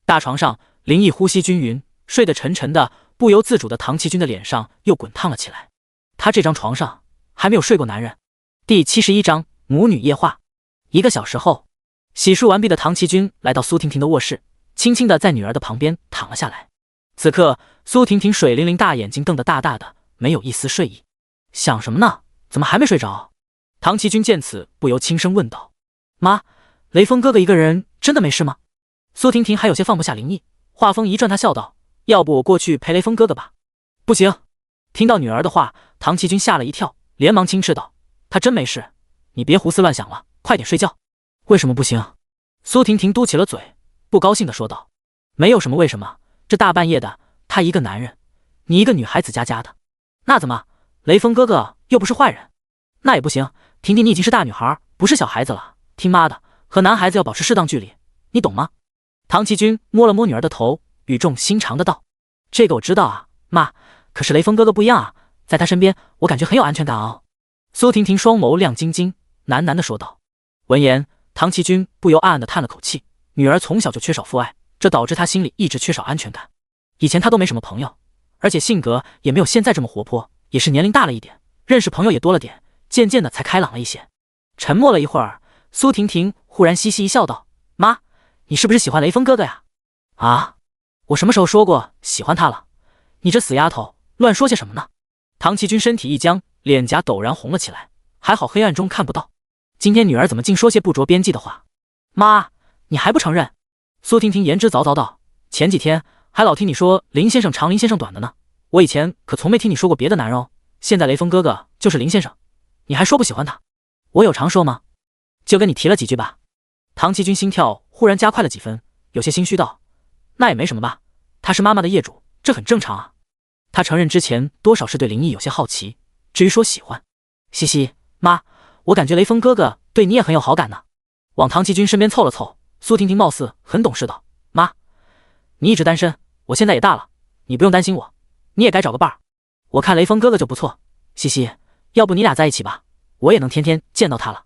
A: 大床上，林毅呼吸均匀，睡得沉沉的，不由自主的唐奇君的脸上又滚烫了起来。他这张床上还没有睡过男人。第71章母女夜话。1个小时后，洗漱完毕的唐琪君来到苏婷婷的卧室，轻轻地在女儿的旁边躺了下来。此刻，苏婷婷水灵灵大眼睛瞪得大大的，没有一丝睡意。想什么呢？怎么还没睡着？唐琪君见此，不由轻声问道：“妈，雷锋哥哥一个人真的没事吗？”苏婷婷还有些放不下林毅，话锋一转，她笑道：“要不我过去陪雷锋哥哥吧？”不行。听到女儿的话，唐琪君吓了一跳，连忙轻斥道：“他真没事，你别胡思乱想了，快点睡觉。”为什么不行？苏婷婷嘟起了嘴，不高兴地说道：“没有什么为什么，这大半夜的，他一个男人，你一个女孩子家家的，那怎么？雷锋哥哥又不是坏人。那也不行，婷婷你已经是大女孩，不是小孩子了，听妈的，和男孩子要保持适当距离，你懂吗？”唐琪君摸了摸女儿的头，语重心长的道：“这个我知道啊，妈，可是雷锋哥哥不一样啊，在他身边我感觉很有安全感哦。”苏婷婷双眸亮晶晶，喃喃地说道。闻言，唐琪君不由暗暗地叹了口气，女儿从小就缺少父爱，这导致她心里一直缺少安全感。以前她都没什么朋友，而且性格也没有现在这么活泼，也是年龄大了一点，认识朋友也多了点，渐渐的才开朗了一些。沉默了一会儿，苏婷婷忽然嘻嘻一笑道：“妈，你是不是喜欢雷锋哥哥呀？”“啊，我什么时候说过喜欢他了？你这死丫头，乱说些什么呢？”唐琪君身体一僵，脸颊陡然红了起来，还好黑暗中看不到。今天女儿怎么竟说些不着边际的话？妈，你还不承认？苏婷婷言之凿凿道：“前几天还老听你说林先生长林先生短的呢，我以前可从没听你说过别的男人哦。现在雷锋哥哥就是林先生，你还说不喜欢他？我有常说吗？就跟你提了几句吧。”唐琪君心跳忽然加快了几分，有些心虚道：“那也没什么吧，他是妈妈的业主，这很正常啊。”他承认之前多少是对林毅有些好奇，至于说喜欢，嘻嘻，妈，我感觉雷锋哥哥对你也很有好感呢。往唐琪君身边凑了凑，苏婷婷貌似很懂事道：“妈，你一直单身，我现在也大了，你不用担心我，你也该找个伴儿。我看雷锋哥哥就不错，嘻嘻，要不你俩在一起吧，我也能天天见到他了。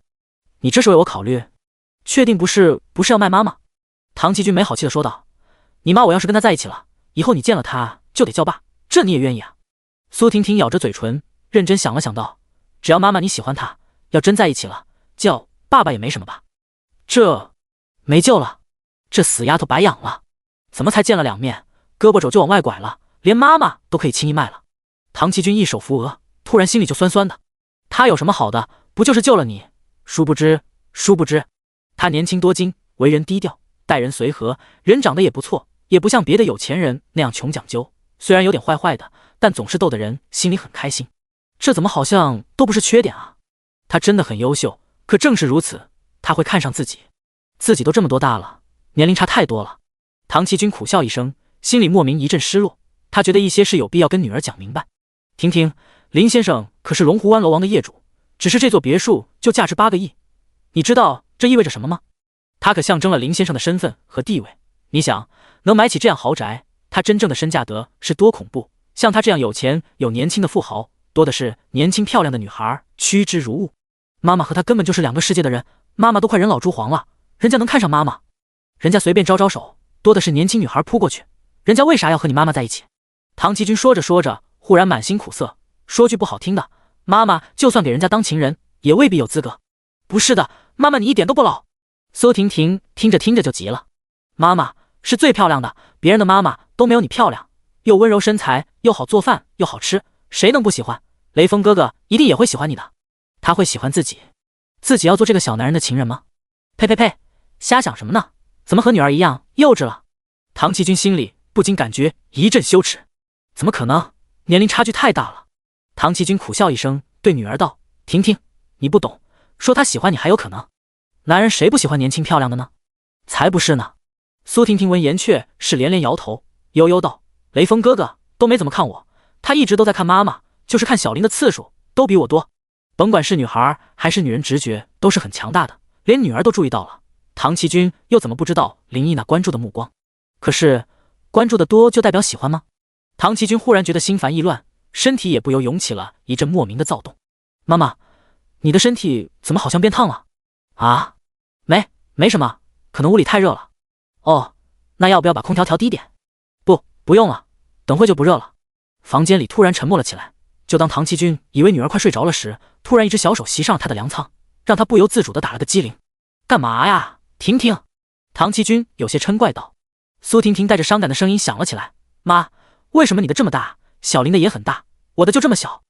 A: 你这是为我考虑？确定不是要卖妈吗？”唐琪君没好气的说道：“你妈我要是跟他在一起了，以后你见了他就得叫爸，这你也愿意啊？”苏婷婷咬着嘴唇，认真想了想道：“只要妈妈你喜欢他，要真在一起了，叫爸爸也没什么吧？这没救了，这死丫头白养了，怎么才见了2面，胳膊肘就往外拐了，连妈妈都可以轻易卖了。”唐琪君一手扶额，突然心里就酸酸的。他有什么好的，不就是救了你？殊不知他年轻多金，为人低调，待人随和，人长得也不错，也不像别的有钱人那样穷讲究，虽然有点坏坏的，但总是逗得人心里很开心。这怎么好像都不是缺点啊？他真的很优秀，可正是如此，他会看上自己。自己都这么多大了，年龄差太多了。唐琪君苦笑一声，心里莫名一阵失落，他觉得一些事有必要跟女儿讲明白。婷婷，林先生可是龙湖湾楼王的业主，只是这座别墅就价值8个亿，你知道这意味着什么吗？他可象征了林先生的身份和地位。你想，能买起这样豪宅，他真正的身价得是多恐怖？像他这样有钱有年轻的富豪，多的是年轻漂亮的女孩，趋之如鹜。妈妈和他根本就是2个世界的人，妈妈都快人老珠黄了，人家能看上妈妈？人家随便招招手，多的是年轻女孩扑过去，人家为啥要和你妈妈在一起？唐琪君说着说着，忽然满心苦涩，说句不好听的，妈妈就算给人家当情人，也未必有资格。不是的，妈妈你一点都不老。苏婷婷听着听着就急了，妈妈是最漂亮的，别人的妈妈都没有你漂亮，又温柔身材，又好做饭，又好吃，谁能不喜欢？雷锋哥哥一定也会喜欢你的，他会喜欢自己要做这个小男人的情人吗？呸呸呸，瞎想什么呢？怎么和女儿一样幼稚了？唐琪君心里不禁感觉一阵羞耻，怎么可能？年龄差距太大了。唐琪君苦笑一声，对女儿道：“婷婷，你不懂，说他喜欢你还有可能？男人谁不喜欢年轻漂亮的呢？才不是呢。”苏婷婷闻言却是连连摇头，悠悠道：“雷锋哥哥都没怎么看我，他一直都在看妈妈，就是看小林的次数都比我多。甭管是女孩还是女人，直觉都是很强大的，连女儿都注意到了。唐琪君又怎么不知道林毅那关注的目光？可是关注的多就代表喜欢吗？”唐琪君忽然觉得心烦意乱，身体也不由涌起了一阵莫名的躁动。“妈妈，你的身体怎么好像变烫了？”“啊，没什么，可能屋里太热了。”“哦，那要不要把空调调低点？”“不用了，等会就不热了。”房间里突然沉默了起来，就当唐琪君以为女儿快睡着了时，突然一只小手袭上了他的粮仓，让他不由自主地打了个激灵。干嘛呀？婷婷！唐奇君有些嗔怪道。苏婷婷带着伤感的声音响了起来：“妈，为什么你的这么大，小林的也很大，我的就这么小？”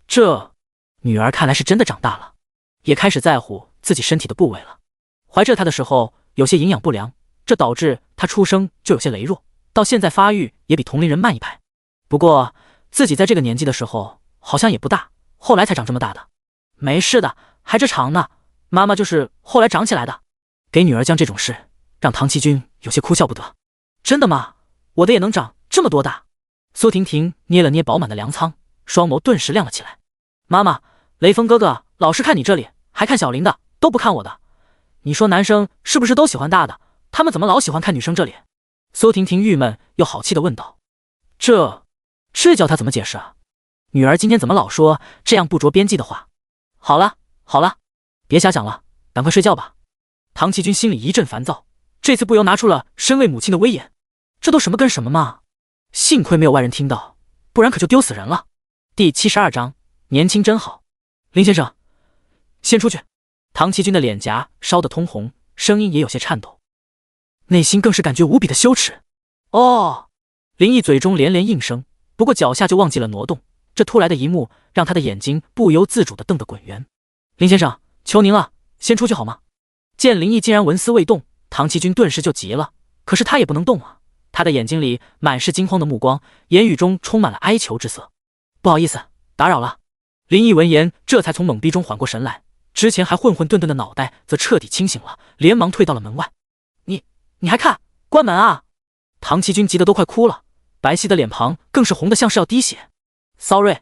A: 这女儿看来是真的长大了，也开始在乎自己身体的部位了。怀着她的时候有些营养不良，这导致她出生就有些羸弱，到现在发育也比同龄人慢一拍。不过自己在这个年纪的时候好像也不大，后来才长这么大的。没事的，还这长呢，妈妈就是后来长起来的。给女儿讲这种事，让唐奇君有些哭笑不得。真的吗？我的也能长这么多大？苏婷婷捏了捏饱满的粮仓，双眸顿时亮了起来。妈妈，雷锋哥哥老是看你这里，还看小林的，都不看我的。你说男生是不是都喜欢大的？他们怎么老喜欢看女生这里？苏婷婷郁闷又好气地问道。这叫他怎么解释啊？女儿今天怎么老说这样不着边际的话？好了好了，别瞎讲了，赶快睡觉吧。唐奇君心里一阵烦躁，这次不由拿出了身为母亲的威严。这都什么跟什么嘛？幸亏没有外人听到，不然可就丢死人了。第72章，年轻真好。林先生，先出去。唐奇君的脸颊烧得通红，声音也有些颤抖，内心更是感觉无比的羞耻。哦，林毅嘴中连连应声，不过脚下就忘记了挪动。这突来的一幕让他的眼睛不由自主地瞪得滚圆。林先生，求您了，先出去好吗？见林毅竟然纹丝未动，唐奇君顿时就急了，可是他也不能动啊。他的眼睛里满是惊慌的目光，言语中充满了哀求之色。不好意思，打扰了。林毅闻言这才从懵逼中缓过神来，之前还混混沌沌的脑袋则彻底清醒了，连忙退到了门外。你还看？关门啊！唐奇君急得都快哭了，白皙的脸庞更是红得像是要滴血。Sorry，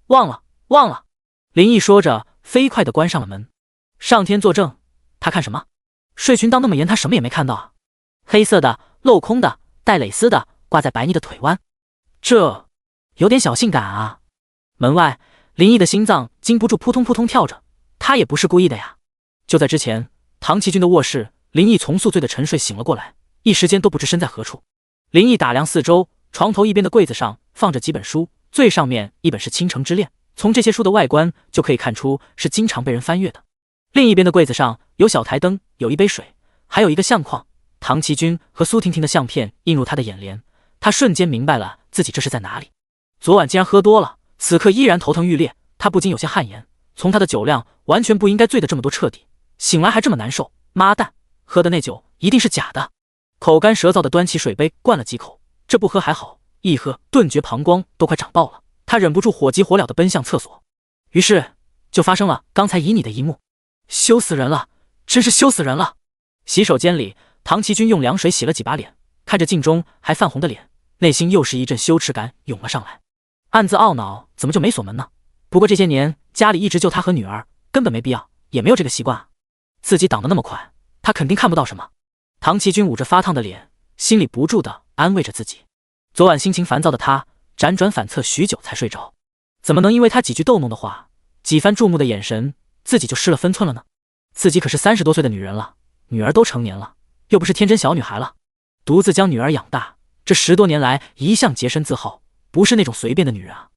A: 忘了。林毅说着飞快地关上了门。上天作证，他看什么？睡裙当那么严，他什么也没看到啊。黑色的，镂空的，带蕾丝的，挂在白腻的腿弯，这有点小性感啊。门外，林毅的心脏禁不住扑通扑通跳着，他也不是故意的呀。就在之前，唐奇君的卧室，林毅从宿醉的沉睡醒了过来，一时间都不知身在何处。林毅打量四周，床头一边的柜子上放着几本书，最上面一本是《倾城之恋》，从这些书的外观就可以看出是经常被人翻阅的。另一边的柜子上有小台灯，有一杯水，还有一个相框。唐奇君和苏婷婷的相片映入他的眼帘，他瞬间明白了自己这是在哪里。昨晚竟然喝多了，此刻依然头疼欲裂，他不禁有些汗颜。从他的酒量完全不应该醉得这么多彻底，醒来还这么难受。妈蛋，喝的那酒一定是假的。口干舌燥的端起水杯灌了几口，这不喝还好，一喝顿觉膀胱都快长爆了，他忍不住火急火燎地奔向厕所。于是就发生了刚才旖旎的一幕。羞死人了，真是羞死人了。洗手间里，唐奇君用凉水洗了几把脸，看着镜中还泛红的脸，内心又是一阵羞耻感涌了上来，暗自懊恼怎么就没锁门呢？不过这些年家里一直就他和女儿，根本没必要，也没有这个习惯啊。自己挡得那么快，他肯定看不到什么。唐奇君捂着发烫的脸，心里不住地安慰着自己。昨晚心情烦躁的他辗转反侧许久才睡着，怎么能因为他几句逗弄的话，几番注目的眼神，自己就失了分寸了呢？自己可是30多岁的女人了，女儿都成年了，又不是天真小女孩了，独自将女儿养大，这10多年来一向洁身自好，不是那种随便的女人啊。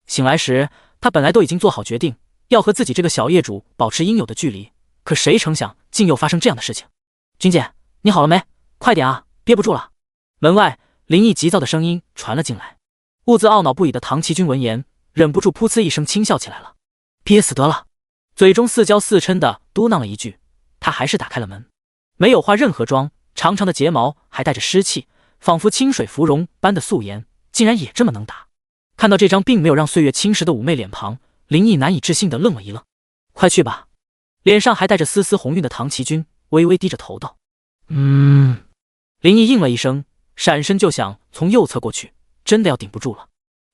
A: 醒来时，她本来都已经做好决定，要和自己这个小业主保持应有的距离，可谁成想竟又发生这样的事情。君姐，你好了没？快点啊，憋不住了。门外林毅急躁的声音传了进来。兀自懊恼不已的唐奇君闻言，忍不住噗呲一声轻笑起来了。憋死得了，嘴中似娇似嗔的嘟囔了一句，他还是打开了门。没有化任何妆，长长的睫毛还带着湿气，仿佛清水芙蓉般的素颜，竟然也这么能打。看到这张并没有让岁月侵蚀的妩媚脸庞，林毅难以置信的愣了一愣。快去吧。脸上还带着丝丝红晕的唐奇君微微低着头道。林毅应了一声，闪身就想从右侧过去，真的要顶不住了。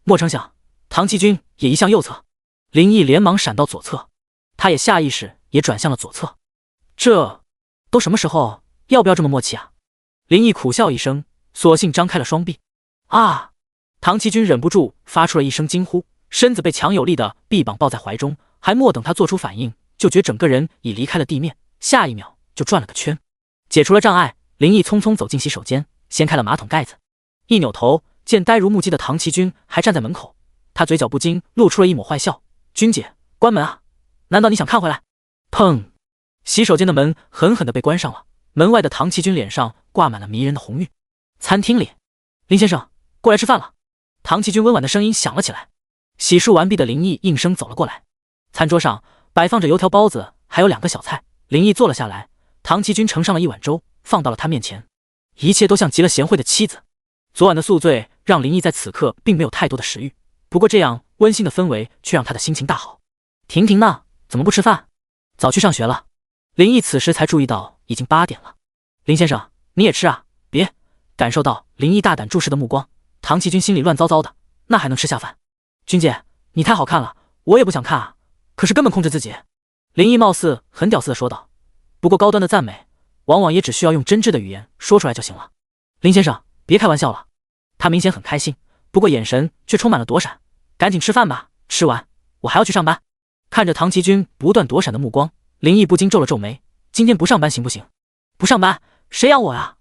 A: 莫成想唐奇君也移向右侧，林毅连忙闪到左侧，他也下意识也转向了左侧。这都什么时候，要不要这么默契啊？林毅苦笑一声，索性张开了双臂。啊！唐奇君忍不住发出了一声惊呼，身子被强有力的臂膀抱在怀中，还莫等他做出反应，就觉整个人已离开了地面，下一秒就转了个圈。解除了障碍，林毅匆匆走进洗手间，掀开了马桶盖子，一扭头见呆如木鸡的唐奇君还站在门口，他嘴角不禁露出了一抹坏笑。君姐，关门啊，难道你想看回来？砰！洗手间的门狠狠地被关上了，门外的唐奇军脸上挂满了迷人的红晕。餐厅里，林先生，过来吃饭了。唐奇军温婉的声音响了起来。洗漱完毕的林毅应声走了过来。餐桌上摆放着油条包子，还有2个小菜。林毅坐了下来，唐奇军盛上了一碗粥，放到了他面前。一切都像极了贤惠的妻子。昨晚的宿醉让林毅在此刻并没有太多的食欲，不过这样温馨的氛围却让他的心情大好。婷婷呢？怎么不吃饭？早去上学了。林毅此时才注意到已经8点了。林先生，你也吃啊？别。感受到林毅大胆注视的目光，唐奇军心里乱糟糟的，那还能吃下饭？君姐，你太好看了，我也不想看啊，可是根本控制自己。林毅貌似很屌丝的说道。不过高端的赞美，往往也只需要用真挚的语言说出来就行了。林先生，别开玩笑了。他明显很开心，不过眼神却充满了躲闪。赶紧吃饭吧，吃完我还要去上班。看着唐奇军不断躲闪的目光，林毅不禁皱了皱眉。今天不上班行不行？不上班，谁养我呀？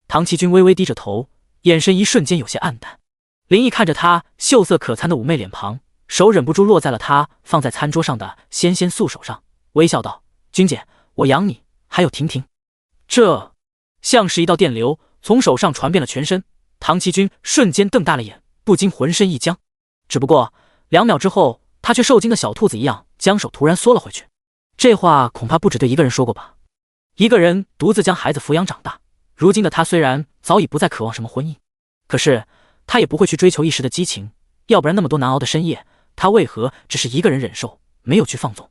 A: 唐奇军微微低着头，眼神一瞬间有些暗淡。林毅看着他秀色可餐的妩媚脸庞，手忍不住落在了他放在餐桌上的纤纤素手上，微笑道：君姐，我养你，还有婷婷。这像是一道电流从手上传遍了全身，唐奇军瞬间瞪大了眼，不禁浑身一僵。只不过2秒之后，他却受惊的小兔子一样将手突然缩了回去。这话恐怕不止对一个人说过吧。一个人独自将孩子抚养长大，如今的他虽然早已不再渴望什么婚姻，可是他也不会去追求一时的激情，要不然那么多难熬的深夜，他为何只是一个人忍受，没有去放纵？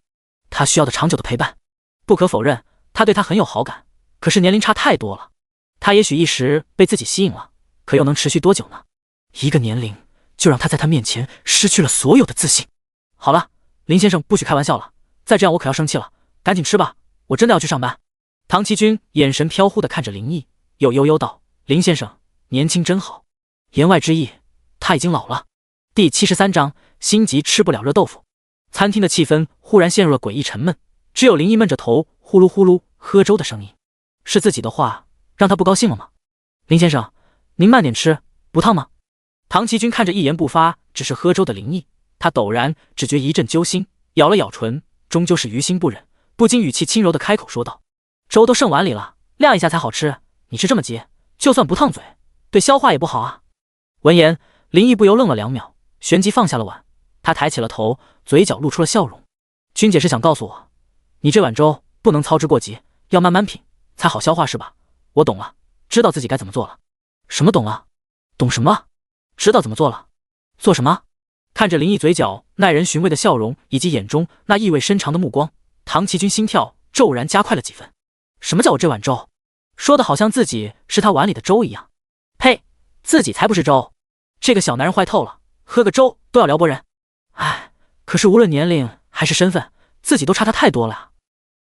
A: 他需要的长久的陪伴。不可否认，他对他很有好感，可是年龄差太多了。他也许一时被自己吸引了，可又能持续多久呢？一个年龄就让他在他面前失去了所有的自信。好了，林先生不许开玩笑了，再这样我可要生气了。赶紧吃吧，我真的要去上班。唐奇军眼神飘忽地看着林毅，又悠悠道：林先生年轻真好。言外之意，他已经老了。第73章心急吃不了热豆腐。餐厅的气氛忽然陷入了诡异沉闷，只有林毅闷着头呼噜呼噜喝粥的声音。是自己的话让他不高兴了吗？林先生，您慢点吃，不烫吗？唐奇军看着一言不发只是喝粥的林毅，他陡然只觉一阵揪心，咬了咬唇，终究是于心不忍，不禁语气轻柔地开口说道：粥都剩碗里了，晾一下才好吃，你吃这么急，就算不烫嘴，对消化也不好啊。闻言，林毅不由愣了2秒，旋即放下了碗。他抬起了头，嘴角露出了笑容。君姐是想告诉我，你这碗粥不能操之过急，要慢慢品才好消化是吧？我懂了，知道自己该怎么做了。什么懂了？懂什么？知道怎么做了。做什么？看着林毅嘴角耐人寻味的笑容以及眼中那意味深长的目光，唐奇军心跳骤然加快了几分。什么叫我这碗粥？说的好像自己是他碗里的粥一样。呸，自己才不是粥。这个小男人坏透了，喝个粥都要撩拨人。唉，可是无论年龄还是身份，自己都差他太多了啊。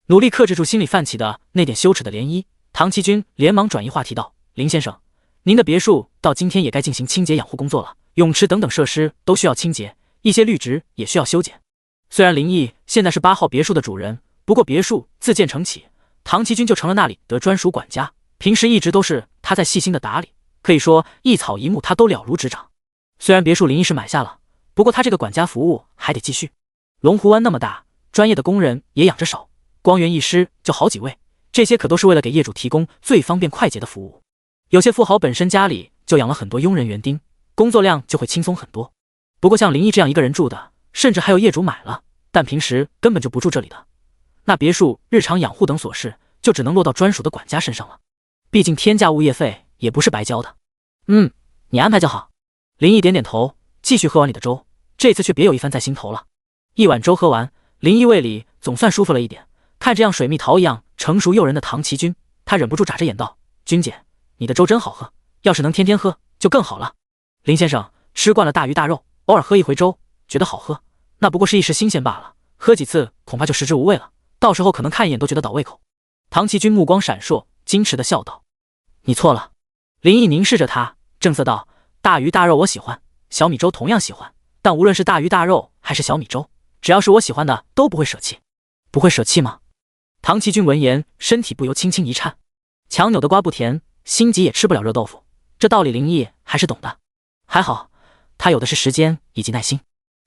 A: 努力克制住心里泛起的那点羞耻的涟漪，唐奇军连忙转移话题道：林先生，您的别墅到今天也该进行清洁养护工作了，泳池等等设施都需要清洁，一些绿植也需要修剪。虽然林毅现在是8号别墅的主人，不过别墅自建成起，唐奇军就成了那里的专属管家，平时一直都是他在细心的打理，可以说一草一木他都了如指掌。虽然别墅林毅是买下了，不过他这个管家服务还得继续。龙湖湾那么大，专业的工人也养着少，光园一师就好几位，这些可都是为了给业主提供最方便快捷的服务。有些富豪本身家里就养了很多佣人园丁，工作量就会轻松很多。不过像林毅这样一个人住的，甚至还有业主买了，但平时根本就不住这里的，那别墅日常养护等琐事就只能落到专属的管家身上了。毕竟天价物业费也不是白交的。你安排就好。林毅点点头，继续喝碗里的粥，这次却别有一番在心头了。一碗粥喝完，林毅胃里总算舒服了一点。看着像水蜜桃一样成熟诱人的唐奇军，他忍不住眨着眼道：君姐，你的粥真好喝，要是能天天喝就更好了。林先生吃惯了大鱼大肉，偶尔喝一回粥觉得好喝，那不过是一时新鲜罢了，喝几次恐怕就食之无味了，到时候可能看一眼都觉得倒胃口。唐奇军目光闪烁，矜持地笑道：你错了。林毅凝视着他，正色道：大鱼大肉我喜欢，小米粥同样喜欢，但无论是大鱼大肉还是小米粥，只要是我喜欢的都不会舍弃。不会舍弃吗？唐奇军闻言，身体不由轻轻一颤。强扭的瓜不甜，心急也吃不了热豆腐，这道理林毅还是懂的。还好他有的是时间以及耐心。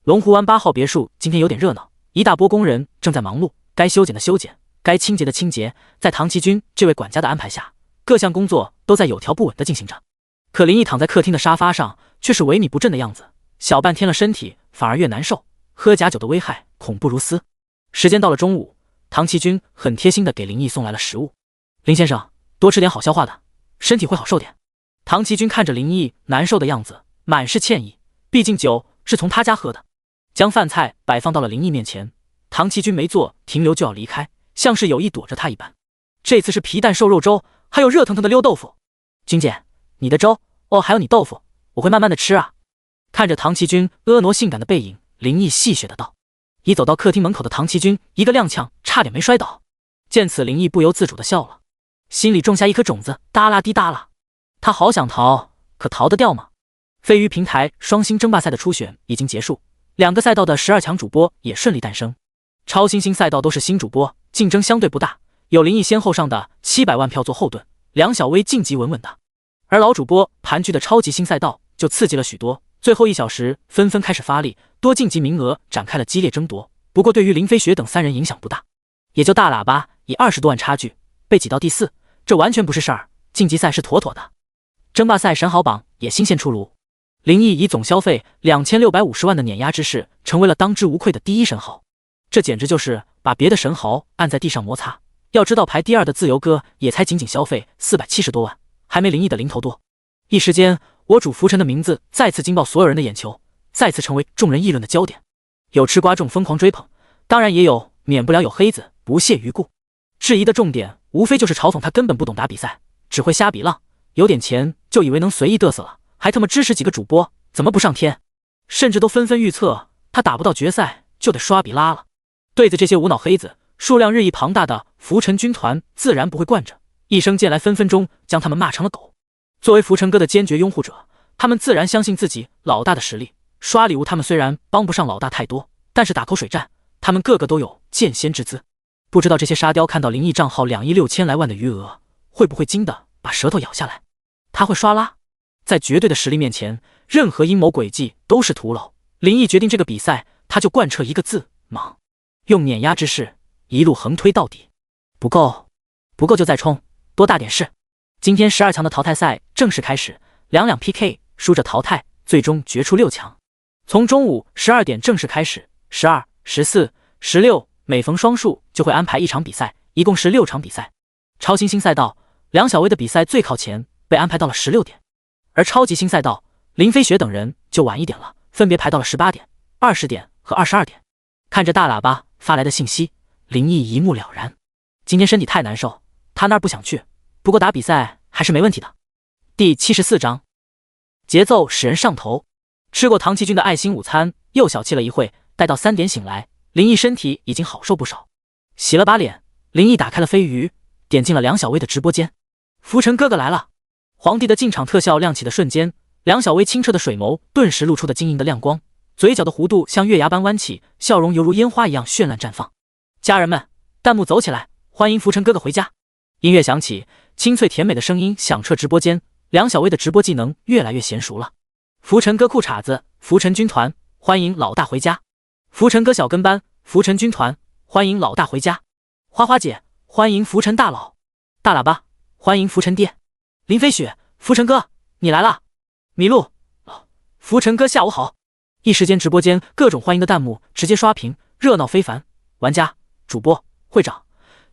A: 龙湖湾8号别墅今天有点热闹，一大波工人正在忙碌，该修剪的修剪，该清洁的清洁，在唐奇君这位管家的安排下，各项工作都在有条不紊地进行着。可林毅躺在客厅的沙发上，却是萎靡不振的样子，小半天了身体反而越难受，喝假酒的危害恐怖如斯。时间到了中午，唐奇君很贴心地给林毅送来了食物。林先生，多吃点好消化的，身体会好受点。唐奇君看着林毅难受的样子，满是歉意，毕竟酒是从他家喝的。将饭菜摆放到了林毅面前，唐奇君没做停留就要离开，像是有意躲着他一般。这次是皮蛋瘦肉粥，还有热腾腾的溜豆腐。君姐，你的粥哦，还有你豆腐，我会慢慢的吃啊。看着唐奇君婀娜性感的背影，林毅戏谑的道。已走到客厅门口的唐奇君一个踉跄，差点没摔倒。见此，林毅不由自主的笑了，心里种下一颗种子，哒啦滴哒啦。他好想逃，可逃得掉吗？飞鱼平台双星争霸赛的初选已经结束，2个赛道的12强主播也顺利诞生。超新星赛道都是新主播，竞争相对不大，有林毅先后上的700万票做后盾，梁小薇晋级稳稳的。而老主播盘踞的超级星赛道就刺激了许多，最后1小时纷纷开始发力，多晋级名额展开了激烈争夺。不过对于林飞雪等3人影响不大，也就大喇叭以20多万差距被挤到第4，这完全不是事儿，晋级赛是妥妥的。争霸赛神豪榜也新鲜出炉，林毅以总消费2650万的碾压之势，成为了当之无愧的第1神豪。这简直就是把别的神豪按在地上摩擦。要知道排第2的自由哥也才仅仅消费470多万，还没林毅的零头多。一时间，我主浮沉的名字再次惊爆所有人的眼球，再次成为众人议论的焦点。有吃瓜众疯狂追捧，当然也有免不了有黑子不屑于顾。质疑的重点无非就是嘲讽他根本不懂打比赛，只会瞎比浪，有点钱就以为能随意嘚瑟了，还他妈支持几个主播，怎么不上天？甚至都纷纷预测他打不到决赛就得刷比拉了。对着这些无脑黑子，数量日益庞大的浮沉军团自然不会惯着，一声剑来分分钟将他们骂成了狗。作为浮沉哥的坚决拥护者，他们自然相信自己老大的实力。刷礼物他们虽然帮不上老大太多，但是打口水战他们个个都有剑仙之姿。不知道这些沙雕看到林毅账号2亿6千来万的余额，会不会惊得把舌头咬下来？他会刷拉？在绝对的实力面前，任何阴谋诡计都是徒劳。林毅决定这个比赛，他就贯彻一个字：莽。用碾压之势一路横推到底。不够就再冲，多大点事。今天12强的淘汰赛正式开始，2-2 PK， 输着淘汰，最终决出6强。从中午12点正式开始，12、14、16每逢双数就会安排1场比赛，一共是6场比赛。超新星赛道，梁小薇的比赛最靠前，被安排到了16点，而超级星赛道，林飞雪等人就晚一点了，分别排到了18点、20点和22点。看着大喇叭发来的信息，林毅一目了然。今天身体太难受，他那儿不想去，不过打比赛还是没问题的。第74章，节奏使人上头。吃过唐奇君的爱心午餐，又小憩了一会，待到3点醒来，林毅身体已经好受不少。洗了把脸，林毅打开了飞鱼，点进了梁小薇的直播间。浮沉哥哥来了！皇帝的进场特效亮起的瞬间，梁小薇清澈的水眸顿时露出的晶莹的亮光，嘴角的弧度像月牙般弯起，笑容犹如烟花一样绚烂绽放。家人们，弹幕走起来，欢迎浮沉哥哥回家！音乐响起，清脆甜美的声音响彻直播间，梁小薇的直播技能越来越娴熟了。浮沉哥裤衩子，浮沉军团，欢迎老大回家。浮沉哥小跟班，浮沉军团，欢迎老大回家。花花姐，欢迎浮沉大佬。大喇叭，欢迎浮沉爹。林飞雪，浮沉哥，你来了。麋鹿，浮沉哥下午好。一时间直播间各种欢迎的弹幕直接刷屏，热闹非凡。玩家、主播、会长，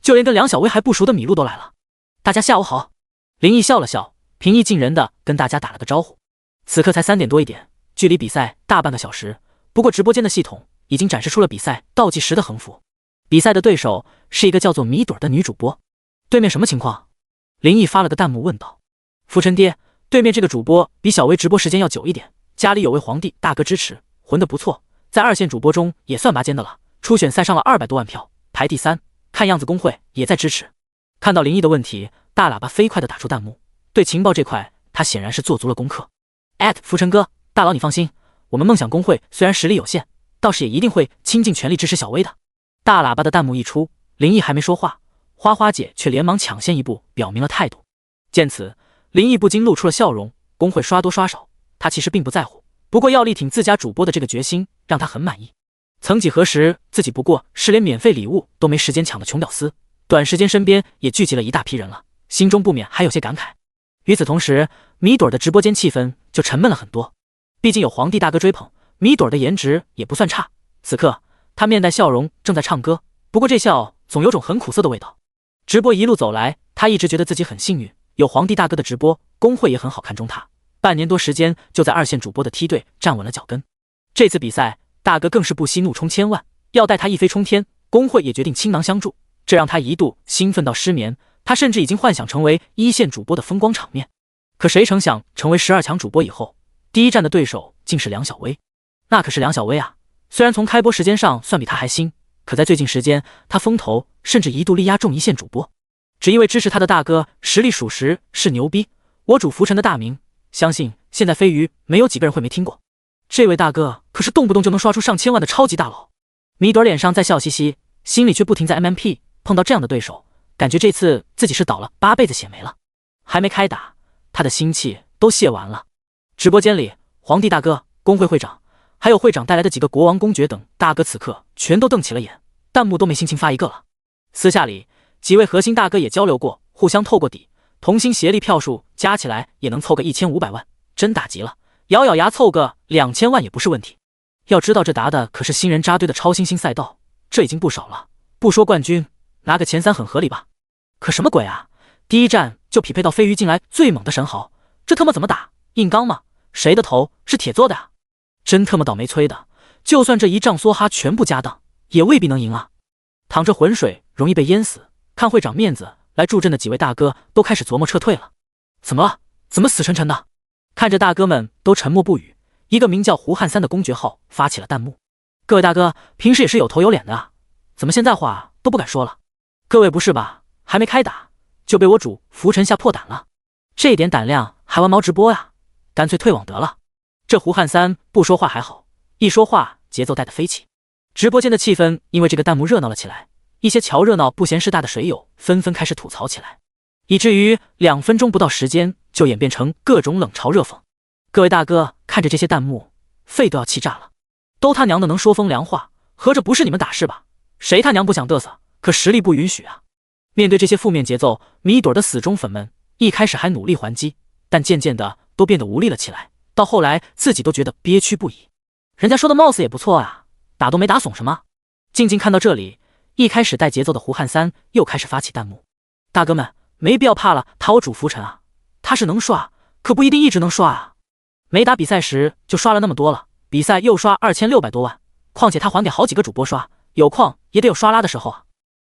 A: 就连跟梁小薇还不熟的麋鹿都来了。大家下午好。林毅笑了笑，平易近人的跟大家打了个招呼。此刻才3点多一点，距离比赛大半个小时，不过直播间的系统已经展示出了比赛倒计时的横幅。比赛的对手是一个叫做米盹的女主播。对面什么情况？林毅发了个弹幕问道。浮沉爹，对面这个主播比小薇直播时间要久一点，家里有位皇帝大哥支持，混得不错，在2线主播中也算拔尖的了，初选赛上了200多万票，排第3，看样子工会也在支持。看到林毅的问题，大喇叭飞快地打出弹幕，对情报这块他显然是做足了功课。浮沉哥，大佬你放心，我们梦想工会虽然实力有限，倒是也一定会倾尽全力支持小薇的。大喇叭的弹幕一出，林毅还没说话，花花姐却连忙抢先一步表明了态度。见此，林毅不禁露出了笑容，工会刷多刷少他其实并不在乎，不过要力挺自家主播的这个决心让他很满意。曾几何时，自己不过是连免费礼物都没时间抢的穷屌丝，短时间身边也聚集了一大批人了，心中不免还有些感慨。与此同时，米朵儿的直播间气氛就沉闷了很多。毕竟有皇帝大哥追捧，米朵儿的颜值也不算差。此刻他面带笑容正在唱歌，不过这笑总有种很苦涩的味道。直播一路走来，他一直觉得自己很幸运，有皇帝大哥的直播，工会也很好看中他。半年多时间就在2线主播的梯队站稳了脚跟。这次比赛，大哥更是不惜怒冲千万，要带他一飞冲天。工会也决定倾囊相助，这让他一度兴奋到失眠。他甚至已经幻想成为1线主播的风光场面。可谁成想，成为12强主播以后，第一站的对手竟是梁小薇。那可是梁小薇啊！虽然从开播时间上算比他还新，可在最近时间，他风头甚至一度力压中1线主播。只因为支持他的大哥实力属实是牛逼，我主浮沉的大名，相信现在飞鱼没有几个人会没听过。这位大哥可是动不动就能刷出上千万的超级大佬。米朵脸上在笑嘻嘻，心里却不停在 MMP。碰到这样的对手，感觉这次自己是倒了8辈子血霉了。还没开打，他的心气都泄完了。直播间里，皇帝大哥、工会会长，还有会长带来的几个国王、公爵等大哥，此刻全都瞪起了眼，弹幕都没心情发一个了。私下里，几位核心大哥也交流过，互相透过底，同心协力，票数加起来也能凑个1500万，真打急了，咬咬牙凑个2000万也不是问题。要知道这打的可是新人扎堆的超新星赛道，这已经不少了，不说冠军，拿个前3很合理吧？可什么鬼啊！第一站就匹配到飞鱼进来最猛的神豪，这他妈怎么打？硬刚吗？谁的头是铁做的啊？真他妈倒霉催的！就算这一仗梭哈全部家当，也未必能赢啊！淌着浑水容易被淹死，看会长面子来助阵的几位大哥都开始琢磨撤退了。怎么了？怎么死沉沉的？看着大哥们都沉默不语，一个名叫胡汉三的公爵号发起了弹幕：各位大哥，平时也是有头有脸的啊，怎么现在话都不敢说了？各位不是吧？还没开打就被我主浮沉下破胆了，这点胆量还玩毛直播呀？干脆退网得了。这胡汉三不说话还好，一说话节奏带得飞起。直播间的气氛因为这个弹幕热闹了起来，一些瞧热闹不嫌事大的水友纷纷开始吐槽起来，以至于2分钟不到时间就演变成各种冷嘲热讽。各位大哥看着这些弹幕，肺都要气炸了。都他娘的能说风凉话，合着不是你们打是吧？谁他娘不想嘚瑟？可实力不允许啊！面对这些负面节奏，米朵的死忠粉们一开始还努力还击，但渐渐的都变得无力了起来。到后来自己都觉得憋屈不已。人家说的貌似也不错啊，打都没打怂什么？静静看到这里，一开始带节奏的胡汉三又开始发起弹幕：大哥们，没必要怕了，他我主浮沉啊，他是能刷，可不一定一直能刷啊。没打比赛时就刷了那么多了，比赛又刷2600多万，况且他还给好几个主播刷，有矿也得有刷拉的时候啊。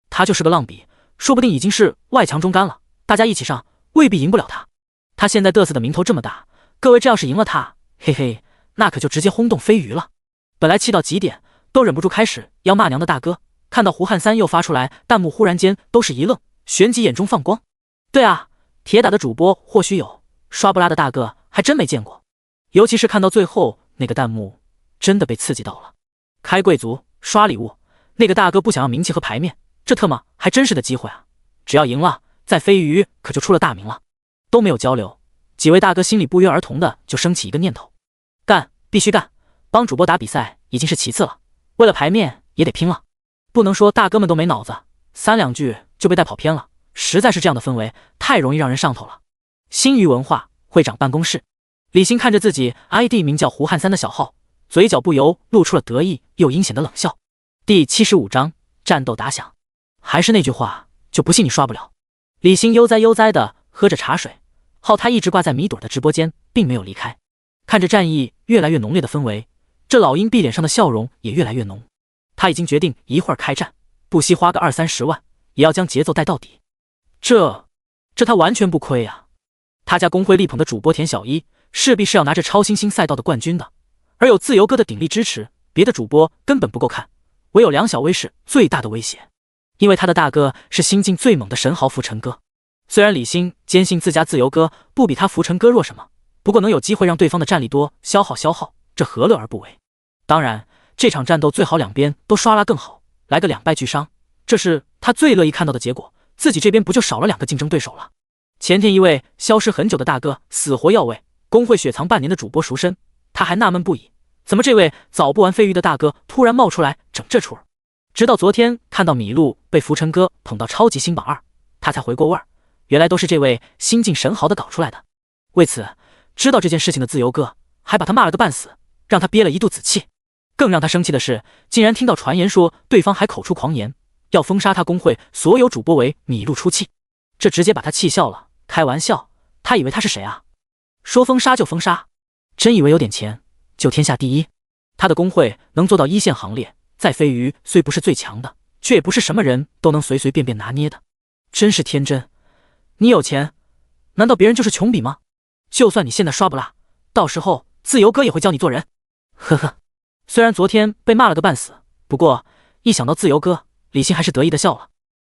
A: 他就是个浪比，说不定已经是外强中干了，大家一起上未必赢不了他。他现在嘚瑟的名头这么大，各位这要是赢了他，嘿嘿，那可就直接轰动飞鱼了。本来气到极点，都忍不住开始要骂娘的大哥，看到胡汉三又发出来弹幕，忽然间都是一愣，旋即眼中放光。对啊，铁打的主播或许有，刷不拉的大哥还真没见过。尤其是看到最后那个弹幕，真的被刺激到了。开贵族刷礼物，那个大哥不想要名气和牌面，这特么还真是个机会啊！只要赢了，在飞鱼可就出了大名了。都没有交流，几位大哥心里不约而同的就升起一个念头：干，必须干！帮主播打比赛已经是其次了，为了牌面也得拼了。不能说大哥们都没脑子，3两句就被带跑偏了。实在是这样的氛围太容易让人上头了。新鱼文化会长办公室，李欣看着自己 ID 名叫胡汉三的小号，嘴角不由露出了得意又阴险的冷笑。第75章战斗打响。还是那句话，就不信你刷不了。李欣悠哉悠哉的喝着茶水，号他一直挂在米朵的直播间，并没有离开。看着战意越来越浓烈的氛围，这老阴币脸上的笑容也越来越浓。他已经决定一会儿开战，不惜花个20-30万，也要将节奏带到底。这他完全不亏啊！他家工会力捧的主播田小一，势必是要拿着超新星赛道的冠军的，而有自由哥的鼎力支持，别的主播根本不够看，唯有梁小薇是最大的威胁。因为他的大哥是新晋最猛的神豪浮沉哥，虽然李欣坚信自家自由哥不比他浮沉哥弱什么，不过能有机会让对方的战力多消耗，这何乐而不为？当然，这场战斗最好两边都刷拉更好，来个2败俱伤，这是他最乐意看到的结果。自己这边不就少了2个竞争对手了？前天一位消失很久的大哥死活要为工会雪藏半年的主播赎身，他还纳闷不已，怎么这位早不玩飞鱼的大哥突然冒出来整这出？直到昨天看到米露被浮尘哥捧到超级星榜2，他才回过味儿，原来都是这位新晋神豪的搞出来的。为此，知道这件事情的自由哥还把他骂了个半死，让他憋了一肚子气。更让他生气的是，竟然听到传言说对方还口出狂言，要封杀他公会所有主播为米露出气，这直接把他气笑了。开玩笑，他以为他是谁啊？说封杀就封杀，真以为有点钱就天下第一？他的公会能做到一线行列，在飞鱼虽不是最强的，却也不是什么人都能随随便便拿捏的。真是天真！你有钱，难道别人就是穷比吗？就算你现在刷不辣，到时候自由哥也会教你做人。呵呵，虽然昨天被骂了个半死，不过一想到自由哥，李信还是得意的笑了。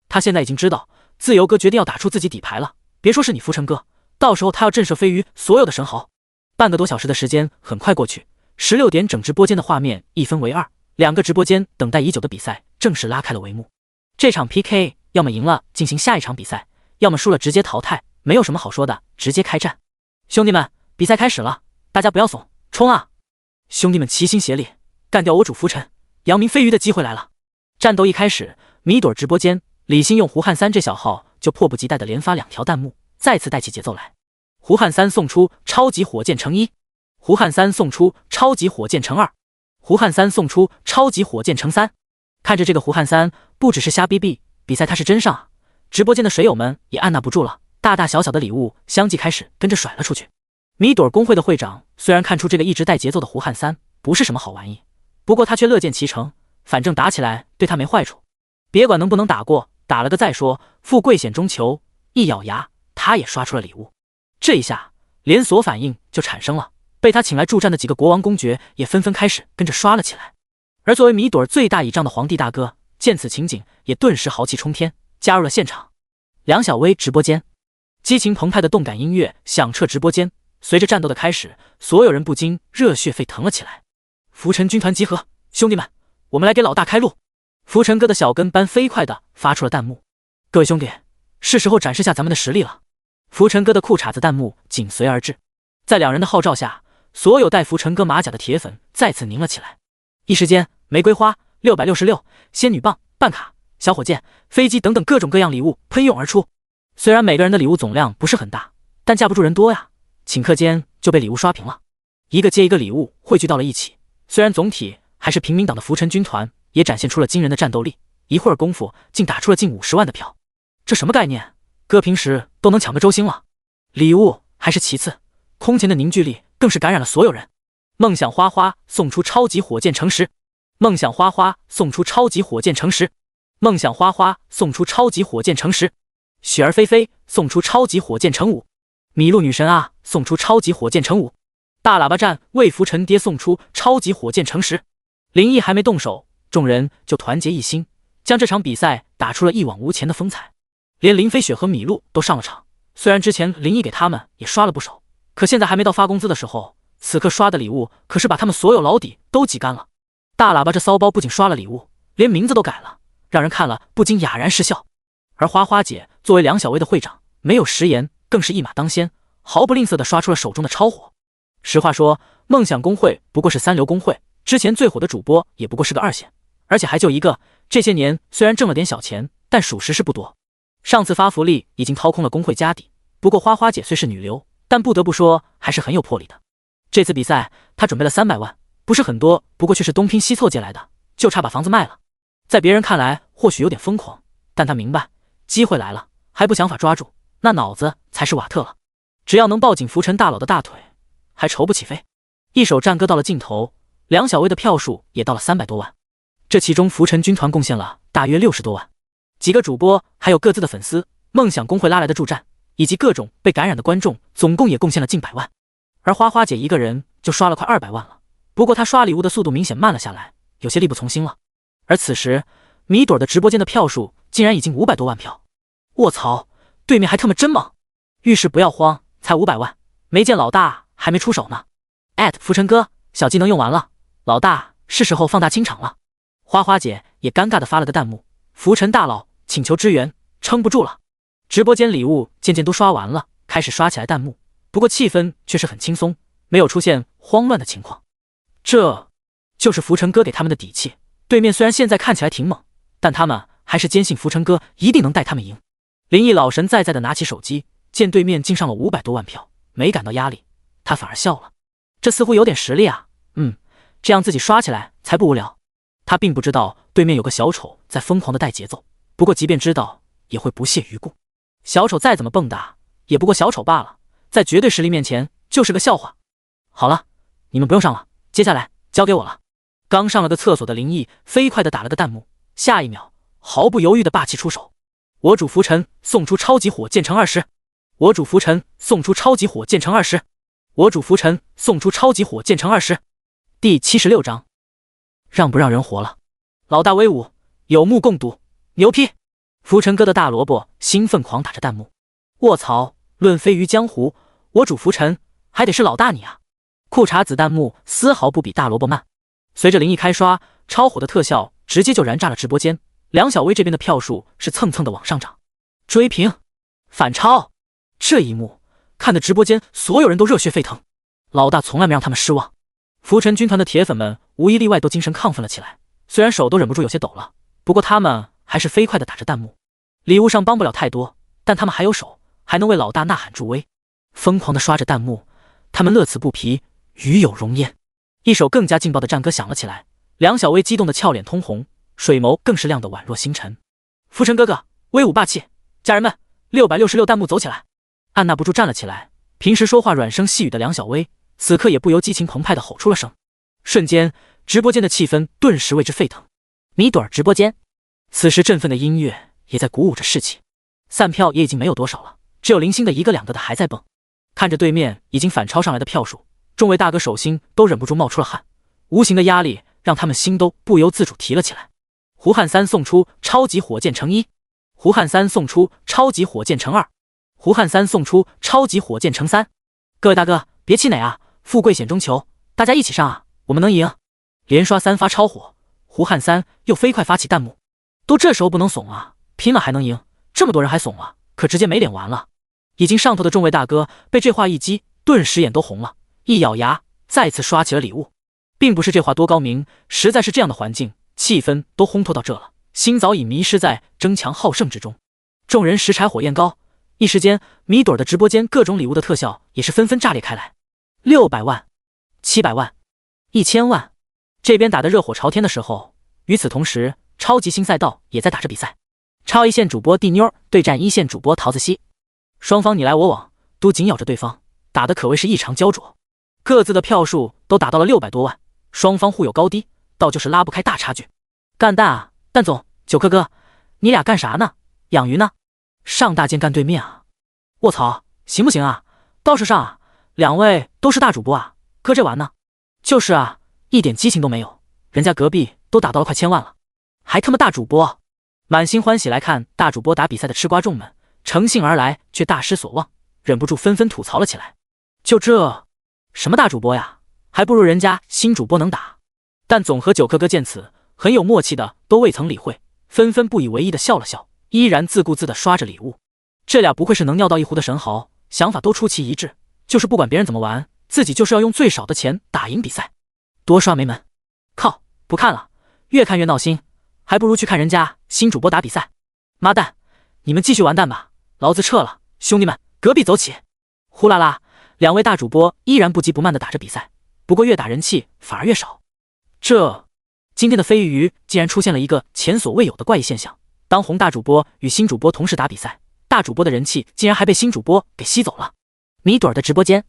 A: 他现在已经知道自由哥决定要打出自己底牌了，别说是你浮尘哥，到时候他要震慑飞鱼所有的神豪。半个多小时的时间很快过去，16点整直播间的画面一分为二，2个直播间等待已久的比赛正式拉开了帷幕。这场 PK 要么赢了进行下一场比赛，要么输了直接淘汰，没有什么好说的，直接开战。兄弟们，比赛开始了，大家不要怂，冲啊！兄弟们齐心协力，干掉我主浮尘，扬名飞鱼的机会来了。战斗一开始，米朵直播间李信用胡汉三这小号就迫不及待的连发2条弹幕，再次带起节奏来。胡汉三送出超级火箭乘1，胡汉三送出超级火箭乘2，胡汉三送出超级火箭乘3。看着这个胡汉三不只是瞎逼逼，比赛他是真上啊！直播间的水友们也按捺不住了，大大小小的礼物相继开始跟着甩了出去。米朵公会的会长虽然看出这个一直带节奏的胡汉三不是什么好玩意，不过他却乐见其成，反正打起来对他没坏处。别管能不能打过，打了个再说。富贵险中求，一咬牙，他也刷出了礼物。这一下连锁反应就产生了，被他请来助战的几个国王公爵也纷纷开始跟着刷了起来。而作为米朵最大倚仗的皇帝大哥，见此情景也顿时豪气冲天，加入了现场。梁小薇直播间，激情澎湃的动感音乐响彻直播间，随着战斗的开始，所有人不禁热血沸腾了起来。浮尘军团集合，兄弟们，我们来给老大开路！浮尘哥的小跟班飞快地发出了弹幕。各位兄弟，是时候展示下咱们的实力了。浮尘哥的裤衩子弹幕紧随而至，在2人的号召下，所有戴浮尘哥马甲的铁粉再次拧了起来。一时间，玫瑰花、666、仙女棒、办卡、小火箭、飞机等等各种各样礼物喷涌而出。虽然每个人的礼物总量不是很大，但架不住人多呀，顷刻间就被礼物刷屏了，一个接一个礼物汇聚到了一起。虽然总体还是平民党的浮尘军团，也展现出了惊人的战斗力，一会儿功夫竟打出了近50万的票，这什么概念？哥平时都能抢个周星了。礼物还是其次，空前的凝聚力更是感染了所有人。梦想花花送出超级火箭乘10，梦想花花送出超级火箭乘10，梦想花花送出超级火箭乘10，雪儿菲菲送出超级火箭乘5，米露女神啊送出超级火箭乘5，大喇叭战为浮尘爹送出超级火箭乘10。林毅还没动手，众人就团结一心，将这场比赛打出了一往无前的风采。连林飞雪和米露都上了场，虽然之前林毅给他们也刷了不少，可现在还没到发工资的时候，此刻刷的礼物可是把他们所有老底都挤干了。大喇叭这骚包不仅刷了礼物，连名字都改了，让人看了不禁哑然失笑。而花花姐作为梁小薇的会长，没有食言，更是一马当先，毫不吝啬地刷出了手中的超火。实话说，梦想公会不过是3流公会，之前最火的主播也不过是个2线，而且还就一个。这些年虽然挣了点小钱，但属实是不多。上次发福利已经掏空了公会家底，不过花花姐虽是女流，但不得不说还是很有魄力的。这次比赛她准备了300万，不是很多，不过却是东拼西凑借来的，就差把房子卖了。在别人看来或许有点疯狂，但她明白机会来了还不想法抓住，那脑子才是瓦特了。只要能抱紧浮尘大佬的大腿，还愁不起飞。一首战歌到了尽头，梁小薇的票数也到了300多万，这其中浮尘军团贡献了大约60多万。几个主播还有各自的粉丝，梦想公会拉来的助战，以及各种被感染的观众，总共也贡献了近100万。而花花姐一个人就刷了快200万了，不过她刷礼物的速度明显慢了下来，有些力不从心了。而此时米朵的直播间的票数竟然已经500多万票，卧槽，对面还特么真猛！遇事不要慌，才500万，没见老大还没出手呢。浮尘哥，小技能用完了，老大是时候放大清场了。花花姐也尴尬的发了个弹幕，浮尘大佬请求支援，撑不住了。直播间礼物渐渐都刷完了，开始刷起来弹幕，不过气氛却是很轻松，没有出现慌乱的情况。这就是浮尘哥给他们的底气。对面虽然现在看起来挺猛，但他们还是坚信浮尘哥一定能带他们赢。林毅老神在在的拿起手机，见对面竟上了500多万票，没感到压力，他反而笑了。这似乎有点实力啊，这样自己刷起来才不无聊。他并不知道对面有个小丑在疯狂的带节奏，不过即便知道也会不屑一顾。小丑再怎么蹦跶，也不过小丑罢了，在绝对实力面前就是个笑话。好了，你们不用上了，接下来交给我了。刚上了个厕所的林毅飞快地打了个弹幕，下一秒毫不犹豫地霸气出手。我主浮尘送出超级火箭乘20，我主浮尘送出超级火箭乘20，我主浮尘送出超级火箭乘20。第76章，让不让人活了？老大威武，有目共睹，牛批！浮尘哥的大萝卜兴奋狂打着弹幕。卧槽，论飞于江湖，我主浮尘还得是老大你啊！裤衩子弹幕丝毫不比大萝卜慢。随着林毅开刷，超火的特效直接就燃炸了直播间。梁小薇这边的票数是蹭蹭的往上涨，追平，反超，这一幕看得直播间所有人都热血沸腾。老大从来没让他们失望。浮尘军团的铁粉们无一例外都精神亢奋了起来，虽然手都忍不住有些抖了，不过他们还是飞快的打着弹幕。礼物上帮不了太多，但他们还有手，还能为老大呐喊助威，疯狂的刷着弹幕，他们乐此不疲，与有荣焉。一首更加劲爆的战歌响了起来，梁小薇激动的俏脸通红，水眸更是亮得宛若星辰。浮尘哥哥威武霸气，家人们666弹幕走起来！按捺不住站了起来，平时说话软声细语的梁小薇此刻也不由激情澎湃地吼出了声。瞬间直播间的气氛顿时为之沸腾。米朵儿直播间，此时振奋的音乐也在鼓舞着士气，散票也已经没有多少了，只有零星的一个两个的还在蹦。看着对面已经反超上来的票数，众位大哥手心都忍不住冒出了汗，无形的压力让他们心都不由自主提了起来。胡汉三送出超级火箭乘1，胡汉三送出超级火箭乘2，胡汉三送出超级火箭乘3。各位大哥别气馁啊，富贵险中求，大家一起上啊，我们能赢！连刷3发超火，胡汉三又飞快发起弹幕。都这时候不能怂啊，拼了还能赢，这么多人还怂了，可直接没脸玩了。已经上头的众位大哥被这话一激，顿时眼都红了，一咬牙再次刷起了礼物。并不是这话多高明，实在是这样的环境，气氛都烘托到这了，心早已迷失在争强好胜之中。众人拾柴火焰高，一时间米朵的直播间各种礼物的特效也是纷纷炸裂开来。600万、700万、1000万，这边打得热火朝天的时候，与此同时超级新赛道也在打着比赛。超一线主播地妞对战一线主播桃子西，双方你来我往，都紧咬着对方，打得可谓是异常焦灼。各自的票数都达到了600多万，双方互有高低，倒就是拉不开大差距。干蛋啊，蛋总，九哥哥，你俩干啥呢？养鱼呢？上大剑干对面啊！卧槽，行不行啊？倒是上啊！两位都是大主播啊，哥这玩呢？就是啊，一点激情都没有，人家隔壁都打到了快1000万了，还他妈大主播！满心欢喜来看大主播打比赛的吃瓜众们，乘兴而来却大失所望，忍不住纷纷吐槽了起来。就这什么大主播呀，还不如人家新主播能打。但总和九哥哥见此很有默契的都未曾理会，纷纷不以为意的笑了笑，依然自顾自的刷着礼物。这俩不愧是能尿到一壶的神豪，想法都出奇一致，就是不管别人怎么玩，自己就是要用最少的钱打赢比赛。多刷没门！靠，不看了，越看越闹心，还不如去看人家新主播打比赛。妈蛋，你们继续完蛋吧，老子撤了，兄弟们，隔壁走起！呼啦啦，两位大主播依然不急不慢的打着比赛，不过越打人气反而越少。今天的飞鱼竟然出现了一个前所未有的怪异现象，当红大主播与新主播同时打比赛，大主播的人气竟然还被新主播给吸走了。米朵儿的直播间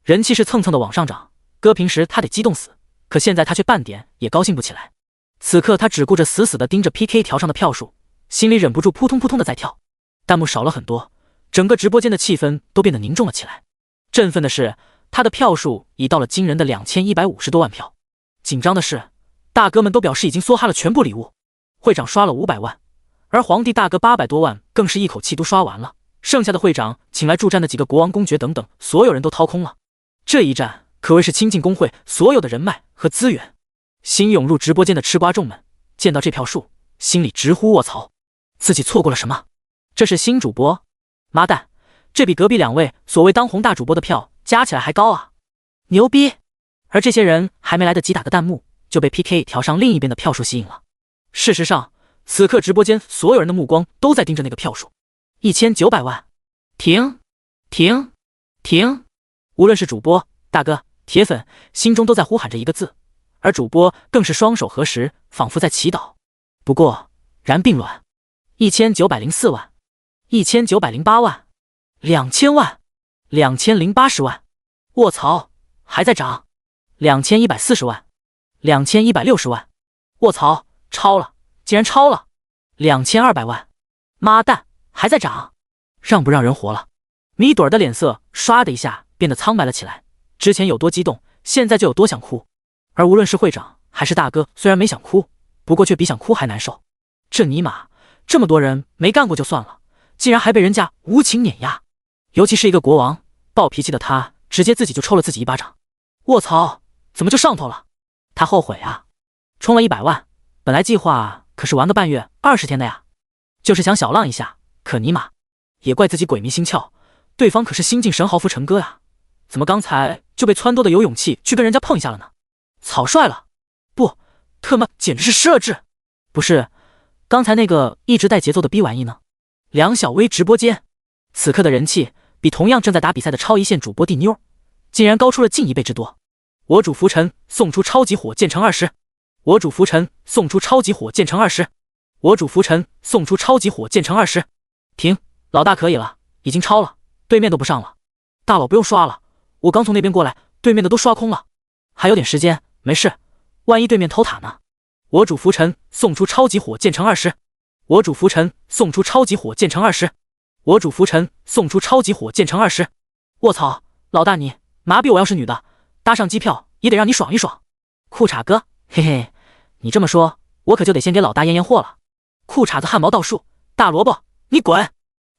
A: 人气是蹭蹭的往上涨，哥平时他得激动死，可现在他却半点也高兴不起来。此刻他只顾着死死的盯着 PK 条上的票数，心里忍不住扑通扑通的在跳。弹幕少了很多，整个直播间的气氛都变得凝重了起来。振奋的是，他的票数已到了惊人的2150多万票。紧张的是，大哥们都表示已经梭哈了全部礼物。会长刷了500万，而皇帝大哥800多万更是一口气都刷完了，剩下的会长请来助战的几个国王公爵等等，所有人都掏空了。这一战可谓是倾尽工会所有的人脉和资源。新涌入直播间的吃瓜众们见到这票数，心里直呼卧槽，自己错过了什么？这是新主播？妈蛋，这比隔壁两位所谓当红大主播的票加起来还高啊！牛逼！而这些人还没来得及打个弹幕，就被 PK 条上另一边的票数吸引了。事实上，此刻直播间所有人的目光都在盯着那个票数，1900万！停！停！停！无论是主播、大哥、铁粉，心中都在呼喊着一个字，而主播更是双手合十，仿佛在祈祷。不过，然并卵，1904万，1908万，2000万，2080万！卧槽，还在涨！2140万，2160万！卧槽，超了！竟然超了！2200万！妈蛋，还在涨！让不让人活了？米朵儿的脸色唰的一下变得苍白了起来，之前有多激动，现在就有多想哭。而无论是会长还是大哥，虽然没想哭，不过却比想哭还难受。这尼玛，这么多人没干过就算了，竟然还被人家无情碾压。尤其是一个国王，暴脾气的他直接自己就抽了自己一巴掌。卧槽，怎么就上头了？他后悔啊，充了100万，本来计划可是玩个半月20天的呀，就是想小浪一下，可尼玛，也怪自己鬼迷心窍，对方可是新晋神豪福成哥呀，怎么刚才就被撺掇的有勇气去跟人家碰一下了呢？草率了，不，特么简直是失了智！不是，刚才那个一直带节奏的逼玩意呢？梁小薇直播间，此刻的人气比同样正在打比赛的超一线主播地妞竟然高出了近1倍之多。我主浮尘送出超级火箭乘20，我主浮尘送出超级火箭乘20，我主浮尘送出超级火箭乘20。停，老大可以了，已经超了，对面都不上了。大佬不用刷了，我刚从那边过来，对面的都刷空了，还有点时间，没事，万一对面偷塔呢？我主浮尘送出超级火箭乘20，我主浮尘送出超级火箭乘20，我主浮尘送出超级火箭乘20。卧槽，老大你麻痹我，要是女的搭上机票也得让你爽一爽。裤衩哥，嘿嘿，你这么说我可就得先给老大验验货了。裤衩子汗毛倒数，大萝卜你滚！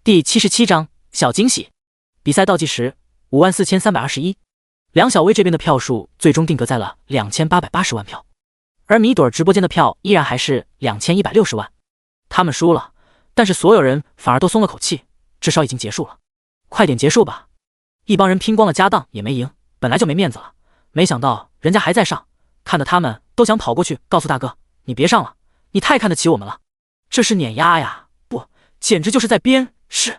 A: 第77章小惊喜。比赛倒计时54321，梁小薇这边的票数最终定格在了2880万票，而米朵儿直播间的票依然还是2160万。他们输了，但是所有人反而都松了口气，至少已经结束了。快点结束吧！一帮人拼光了家当也没赢，本来就没面子了，没想到人家还在上，看得他们都想跑过去告诉大哥，你别上了，你太看得起我们了。这是碾压呀，不，简直就是在鞭尸。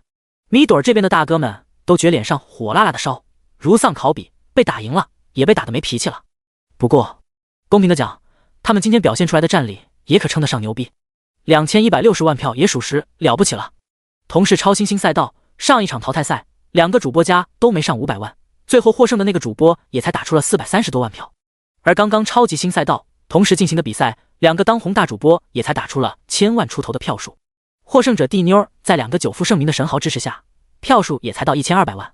A: 米朵儿这边的大哥们都觉脸上火辣辣的烧，如丧考妣，被打赢了也被打得没脾气了。不过公平的讲，他们今天表现出来的战力也可称得上牛逼，2160万票也属实了不起了。同是超新星赛道，上一场淘汰赛2个主播家都没上500万，最后获胜的那个主播也才打出了430多万票。而刚刚超级新赛道同时进行的比赛，2个当红大主播也才打出了1000万出头的票数。获胜者地妞在2个久负盛名的神豪支持下，票数也才到1200万。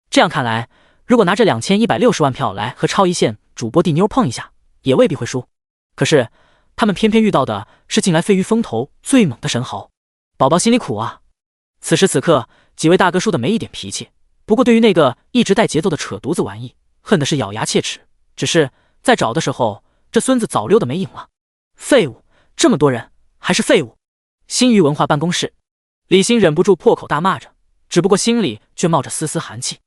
A: 这样看来，如果拿这2160万票来和超一线主播地妞碰一下，也未必会输。可是他们偏偏遇到的是近来飞鱼风头最猛的神豪，宝宝心里苦啊。此时此刻，几位大哥输的没一点脾气，不过对于那个一直带节奏的扯犊子玩意，恨的是咬牙切齿。只是在找的时候，这孙子早溜的没影了。废物，这么多人还是废物。新娱文化办公室，李欣忍不住破口大骂着，只不过心里却冒着丝丝寒气。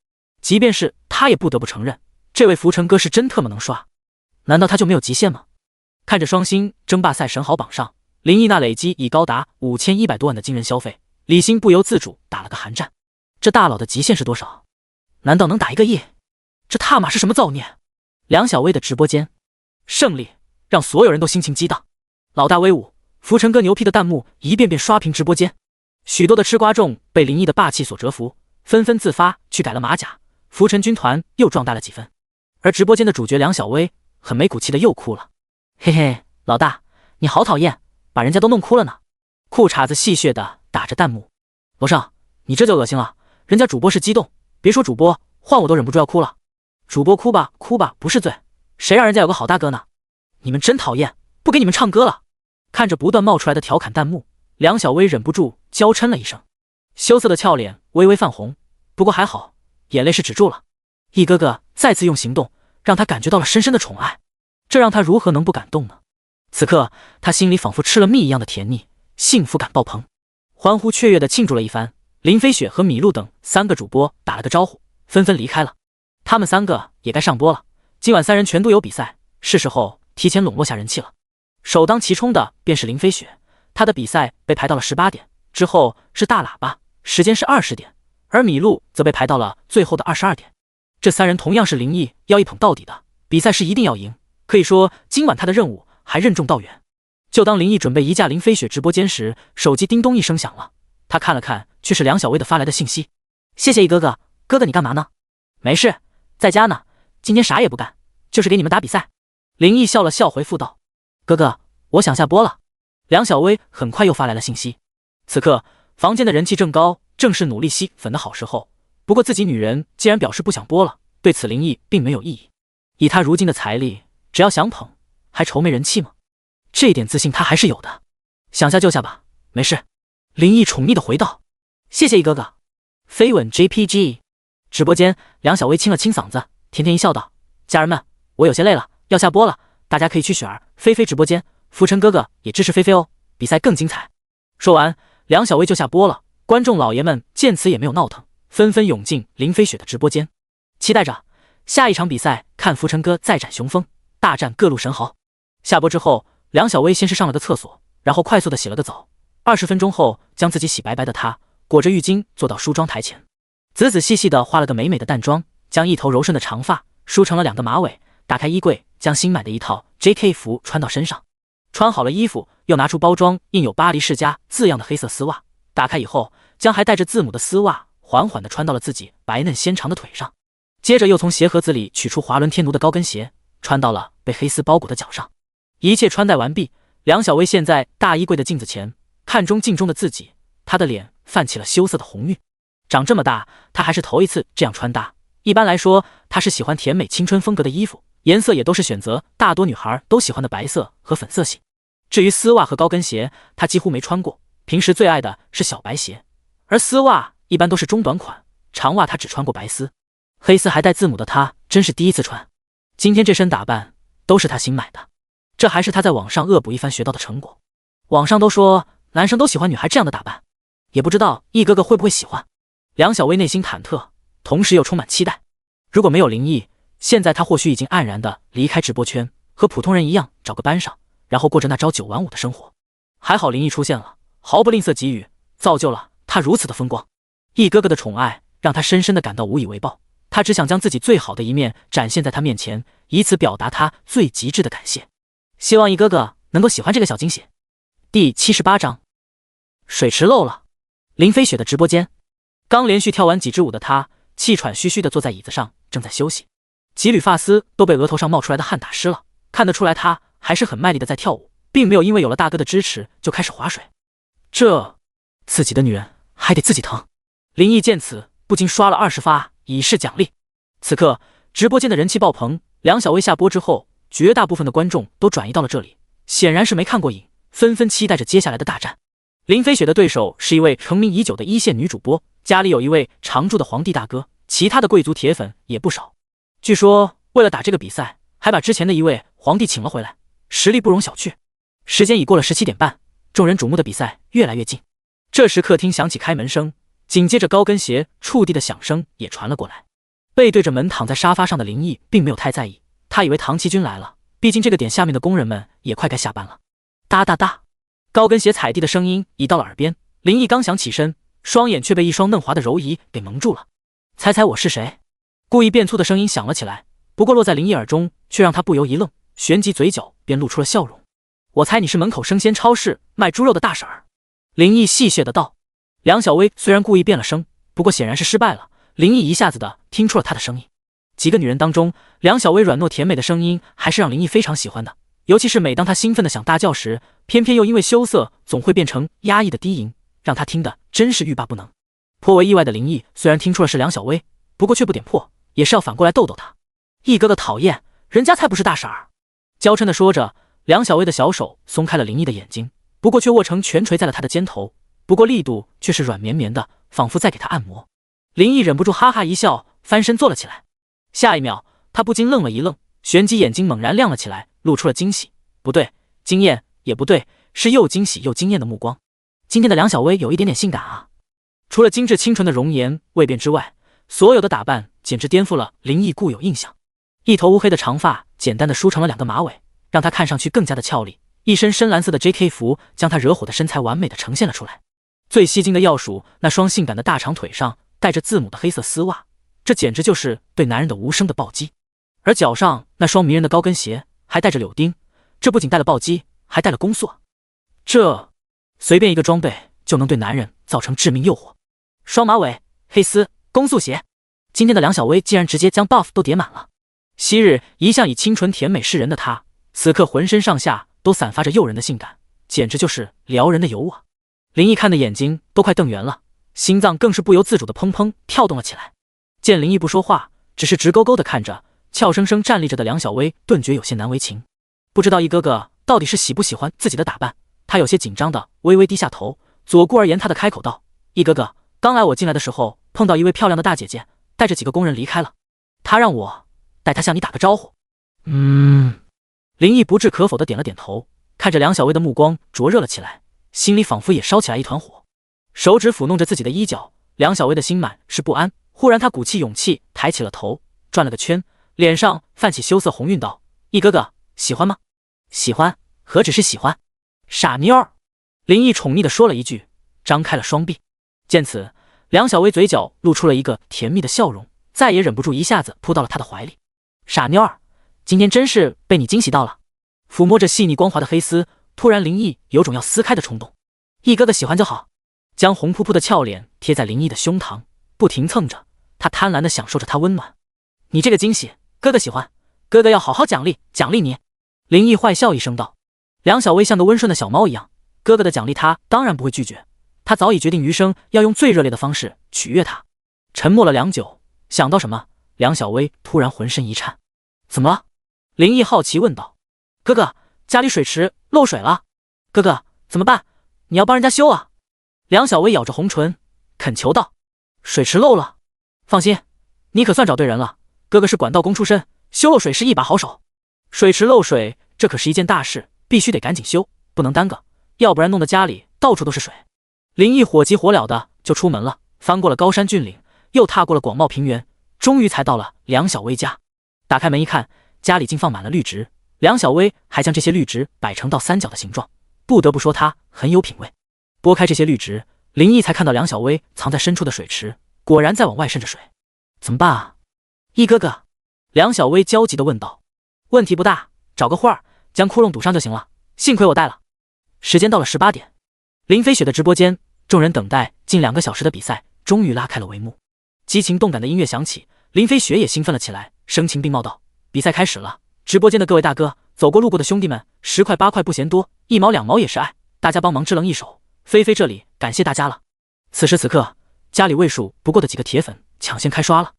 A: 即便是他也不得不承认，这位浮尘哥是真特么能刷，难道他就没有极限吗？看着双星争霸赛神豪榜上林毅那累积已高达5100多万的惊人消费，李欣不由自主打了个寒战。这大佬的极限是多少？难道能打1个亿？这他妈是什么造孽？梁小薇的直播间，胜利让所有人都心情激荡。老大威武，浮尘哥牛批的弹幕一遍遍刷屏直播间，许多的吃瓜众被林毅的霸气所折服，纷纷自发去改了马甲，浮尘军团又壮大了几分。而直播间的主角梁小薇很没骨气的又哭了，嘿嘿，老大你好讨厌，把人家都弄哭了呢。裤衩子戏谑的打着弹幕，罗胜你这就恶心了，人家主播是激动，别说主播，换我都忍不住要哭了。主播哭吧哭吧不是罪，谁让人家有个好大哥呢？你们真讨厌，不给你们唱歌了。看着不断冒出来的调侃弹幕，梁小薇忍不住娇嗔了一声，羞涩的俏脸微微泛红，不过还好，眼泪是止住了。一哥哥再次用行动让他感觉到了深深的宠爱，这让他如何能不感动呢？此刻他心里仿佛吃了蜜一样的甜腻，幸福感爆棚，欢呼雀跃的庆祝了一番。林飞雪和米露等3个主播打了个招呼，纷纷离开了。他们3个也该上播了，今晚3人全都有比赛，是时候提前笼络下人气了。首当其冲的便是林飞雪，他的比赛被排到了18点，之后是大喇叭，时间是20点，而米露则被排到了最后的22点。这3人同样是林毅要一捧到底的，比赛是一定要赢。可以说今晚他的任务还任重道远。就当林毅准备移驾林飞雪直播间时，手机叮咚一声响了。他看了看，却是梁小薇的发来的信息：谢谢一哥哥，哥哥你干嘛呢？没事，在家呢，今天啥也不干，就是给你们打比赛。林毅笑了笑回复道：哥哥，我想下播了。梁小薇很快又发来了信息。此刻房间的人气正高，正是努力吸粉的好时候。不过自己女人既然表示不想播了，对此林毅并没有异议。以他如今的财力，只要想捧，还愁没人气吗？这一点自信他还是有的。想下就下吧，没事。林毅宠溺的回道：谢谢一哥哥。飞吻 JPG 直播间，梁小薇清了清嗓子，甜甜一笑道：家人们，我有些累了，要下播了，大家可以去雪儿、菲菲直播间，浮尘哥哥也支持菲菲哦，比赛更精彩。说完，梁小薇就下播了。观众老爷们见此也没有闹腾，纷纷涌进林飞雪的直播间，期待着下一场比赛，看浮尘哥再展雄风，大战各路神豪。下播之后，梁小薇先是上了个厕所，然后快速的洗了个澡。20分钟后，将自己洗白白的她裹着浴巾坐到梳妆台前，仔仔细细的画了个美美的淡妆，将一头柔顺的长发梳成了2个马尾，打开衣柜，将新买的一套 JK 服穿到身上。穿好了衣服，又拿出包装印有巴黎世家字样的黑色丝袜，打开以后，将还带着字母的丝袜缓缓地穿到了自己白嫩纤长的腿上。接着又从鞋盒子里取出华伦天奴的高跟鞋，穿到了被黑丝包裹的脚上。一切穿戴完毕，梁小薇现在大衣柜的镜子前，看中镜中的自己，她的脸泛起了羞涩的红晕。长这么大，她还是头一次这样穿搭。一般来说，她是喜欢甜美青春风格的衣服，颜色也都是选择大多女孩都喜欢的白色和粉色系。至于丝袜和高跟鞋，她几乎没穿过，平时最爱的是小白鞋，而丝袜一般都是中短款，长袜她只穿过白丝。黑丝还带字母的她真是第一次穿。今天这身打扮都是她新买的，这还是她在网上恶补一番学到的成果。网上都说男生都喜欢女孩这样的打扮，也不知道易哥哥会不会喜欢。梁小薇内心忐忑，同时又充满期待。如果没有林毅，现在她或许已经黯然的离开直播圈，和普通人一样找个班上，然后过着那朝9晚5的生活。还好林毅出现了，毫不吝啬给予，造就了他如此的风光。易哥哥的宠爱让他深深的感到无以为报，他只想将自己最好的一面展现在他面前，以此表达他最极致的感谢。希望易哥哥能够喜欢这个小惊喜。第78章，水池漏了。林飞雪的直播间，刚连续跳完几支舞的她，气喘吁吁地坐在椅子上，正在休息。几缕发丝都被额头上冒出来的汗打湿了，看得出来她还是很卖力的在跳舞，并没有因为有了大哥的支持就开始划水。自己的女人还得自己疼。林毅见此，不禁刷了20发以示奖励。此刻直播间的人气爆棚，梁小薇下播之后，绝大部分的观众都转移到了这里，显然是没看过瘾，纷纷期待着接下来的大战。林飞雪的对手是一位成名已久的一线女主播，家里有一位常驻的皇帝大哥，其他的贵族铁粉也不少。据说为了打这个比赛，还把之前的一位皇帝请了回来，实力不容小觑。时间已过了17点半，众人瞩目的比赛越来越近。这时客厅响起开门声，紧接着高跟鞋触地的响声也传了过来。背对着门躺在沙发上的林毅并没有太在意，他以为唐奇君来了，毕竟这个点下面的工人们也快该下班了。哒哒哒，高跟鞋踩地的声音已到了耳边，林毅刚想起身，双眼却被一双嫩滑的柔仪给蒙住了。猜猜我是谁？故意变粗的声音响了起来，不过落在林毅耳中，却让他不由一愣，旋即嘴角便露出了笑容。我猜你是门口生鲜超市卖猪肉的大婶儿。林毅戏谑的道。梁小薇虽然故意变了声，不过显然是失败了。林毅一下子的听出了她的声音。几个女人当中，梁小薇软糯甜美的声音还是让林毅非常喜欢的，尤其是每当她兴奋的想大叫时，偏偏又因为羞涩总会变成压抑的低吟，让她听的真是欲罢不能。颇为意外的林毅虽然听出了是梁小薇，不过却不点破，也是要反过来逗逗她。毅哥哥讨厌，人家才不是大婶儿。娇嗔的说着，梁小薇的小手松开了林毅的眼睛，不过却握成拳捶在了他的肩头，不过力度却是软绵绵的，仿佛在给他按摩。林毅忍不住哈哈一笑，翻身坐了起来。下一秒，他不禁愣了一愣，旋即眼睛猛然亮了起来，露出了惊喜，不对，惊艳也不对，是又惊喜又惊艳的目光。今天的梁小薇有一点点性感啊！除了精致清纯的容颜未变之外，所有的打扮简直颠覆了林毅固有印象。一头乌黑的长发简单的梳成了2个马尾，让她看上去更加的俏丽，一身深蓝色的 JK 服将他惹火的身材完美的呈现了出来。最吸睛的要数那双性感的大长腿上带着字母的黑色丝袜，这简直就是对男人的无声的暴击。而脚上那双迷人的高跟鞋还带着柳钉，这不仅带了暴击，还带了攻速。这随便一个装备就能对男人造成致命诱惑。双马尾、黑丝、攻速鞋，今天的梁小薇竟然直接将 buff 都叠满了。昔日一向以清纯甜美示人的她，此刻浑身上下都散发着诱人的性感，简直就是撩人的尤物啊！林毅看的眼睛都快瞪圆了，心脏更是不由自主的砰砰跳动了起来。见林毅不说话，只是直勾勾的看着俏生生站立着的梁小薇，顿觉有些难为情。不知道一哥哥到底是喜不喜欢自己的打扮，他有些紧张的微微低下头，左顾而言他的开口道：“一哥哥，刚来我进来的时候碰到一位漂亮的大姐姐，带着几个工人离开了，他让我带她向你打个招呼。”林毅不置可否的点了点头，看着梁小薇的目光灼热了起来，心里仿佛也烧起来一团火，手指抚弄着自己的衣角。梁小薇的心满是不安，忽然她鼓起勇气抬起了头，转了个圈，脸上泛起羞涩红晕道：“一哥哥，喜欢吗？”“喜欢，何止是喜欢，傻妞儿！”林毅宠溺地说了一句，张开了双臂。见此，梁小薇嘴角露出了一个甜蜜的笑容，再也忍不住一下子扑到了他的怀里。“傻妞儿，今天真是被你惊喜到了。”抚摸着细腻光滑的黑丝，突然林毅有种要撕开的冲动。“一哥哥喜欢就好。”将红扑扑的俏脸贴在林毅的胸膛，不停蹭着，他贪婪地享受着他温暖。“你这个惊喜，哥哥喜欢，哥哥要好好奖励奖励你。”林毅坏笑一声道。梁小薇像个温顺的小猫一样，哥哥的奖励他当然不会拒绝，他早已决定余生要用最热烈的方式取悦他。沉默了良久，想到什么，梁小薇突然浑身一颤。“怎么了？”林毅好奇问道。“哥哥，家里水池漏水了，哥哥怎么办？你要帮人家修啊？”梁小薇咬着红唇恳求道。“水池漏了？放心，你可算找对人了，哥哥是管道工出身，修漏水是一把好手。水池漏水，这可是一件大事，必须得赶紧修，不能耽搁，要不然弄得家里到处都是水。”林毅火急火燎的就出门了，翻过了高山峻岭，又踏过了广袤平原，终于才到了梁小薇家。打开门一看，家里竟放满了绿植，梁小薇还将这些绿植摆成倒三角的形状，不得不说她很有品味。拨开这些绿植，林毅才看到梁小薇藏在深处的水池，果然在往外渗着水。“怎么办啊？”“一哥哥。”梁小薇焦急地问道。“问题不大，找个画儿将窟窿堵上就行了，幸亏我带了。”时间到了18点，林飞雪的直播间，众人等待近2个小时的比赛终于拉开了帷幕。激情动感的音乐响起，林飞雪也兴奋了起来，声情并茂道：“比赛开始了，直播间的各位大哥，走过路过的兄弟们，10块8块不嫌多，1毛2毛也是爱，大家帮忙支棱一手，菲菲这里感谢大家了。”此时此刻，家里位数不过的几个铁粉抢先开刷了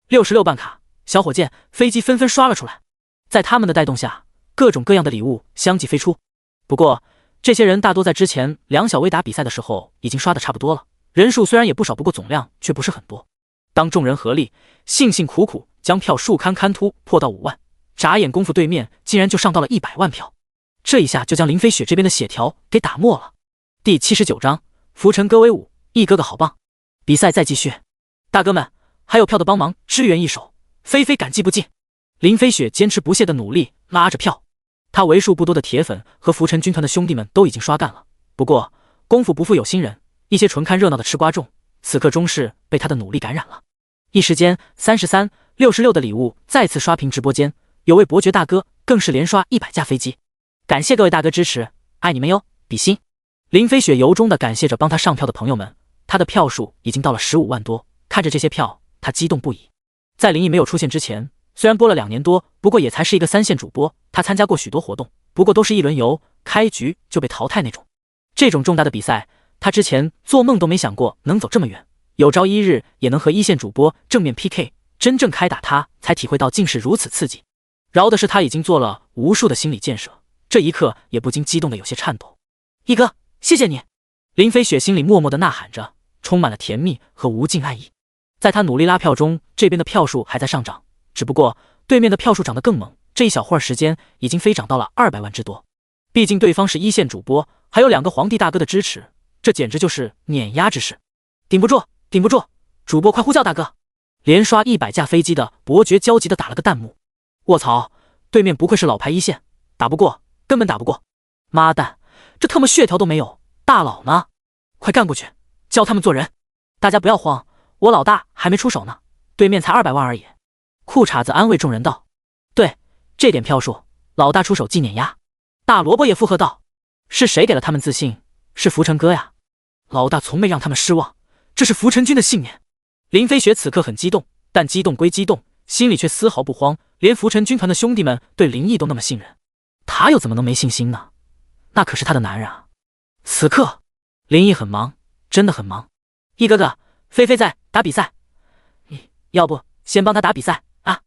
A: ，66办卡、小火箭、飞机纷纷刷了出来。在他们的带动下，各种各样的礼物相继飞出。不过这些人大多在之前梁小薇打比赛的时候已经刷的差不多了，人数虽然也不少，不过总量却不是很多。当众人合力辛辛苦苦将票数刊突破到5万，眨眼功夫对面竟然就上到了100万票，这一下就将林飞雪这边的血条给打没了。第79章浮沉歌威舞，一哥哥好棒！比赛再继续，大哥们还有票的帮忙支援一手，菲菲感激不尽。林飞雪坚持不懈的努力拉着票，他为数不多的铁粉和浮沉军团的兄弟们都已经刷干了。不过功夫不负有心人，一些纯看热闹的吃瓜众此刻终是被他的努力感染了。一时间33、66的礼物再次刷屏直播间，有位伯爵大哥更是连刷100架飞机。感谢各位大哥支持，爱你们哟，比心！林飞雪由衷的感谢着帮他上票的朋友们，他的票数已经到了15万多，看着这些票，他激动不已。在林毅没有出现之前，虽然播了2年多，不过也才是一个3线主播，他参加过许多活动，不过都是一轮游，开局就被淘汰那种。这种重大的比赛，他之前做梦都没想过能走这么远，有朝一日也能和1线主播正面 PK， 真正开打他才体会到竟是如此刺激。饶的是他已经做了无数的心理建设，这一刻也不禁激动的有些颤抖。一哥，谢谢你！林飞雪心里默默的呐喊着，充满了甜蜜和无尽爱意。在他努力拉票中，这边的票数还在上涨，只不过对面的票数涨得更猛，这一小会儿时间已经飞涨到了200万之多。毕竟对方是1线主播，还有2个皇帝大哥的支持，这简直就是碾压之势。顶不住，顶不住！主播快呼叫大哥！连刷100架飞机的伯爵焦急的打了个弹幕。卧槽，对面不愧是老牌1线，打不过，根本打不过。妈蛋，这特么血条都没有，大佬呢？快干过去，教他们做人！大家不要慌，我老大还没出手呢，对面才200万而已。裤衩子安慰众人道：“对，这点票数，老大出手即碾压。”大萝卜也附和道：“是谁给了他们自信？是浮尘哥呀！老大从没让他们失望，这是浮尘君的信念。”林飞雪此刻很激动，但激动归激动，心里却丝毫不慌，连浮尘军团的兄弟们对林毅都那么信任，他又怎么能没信心呢？那可是他的男人啊！此刻，林毅很忙，真的很忙。毅哥哥，菲菲在打比赛，你要不先帮他打比赛啊？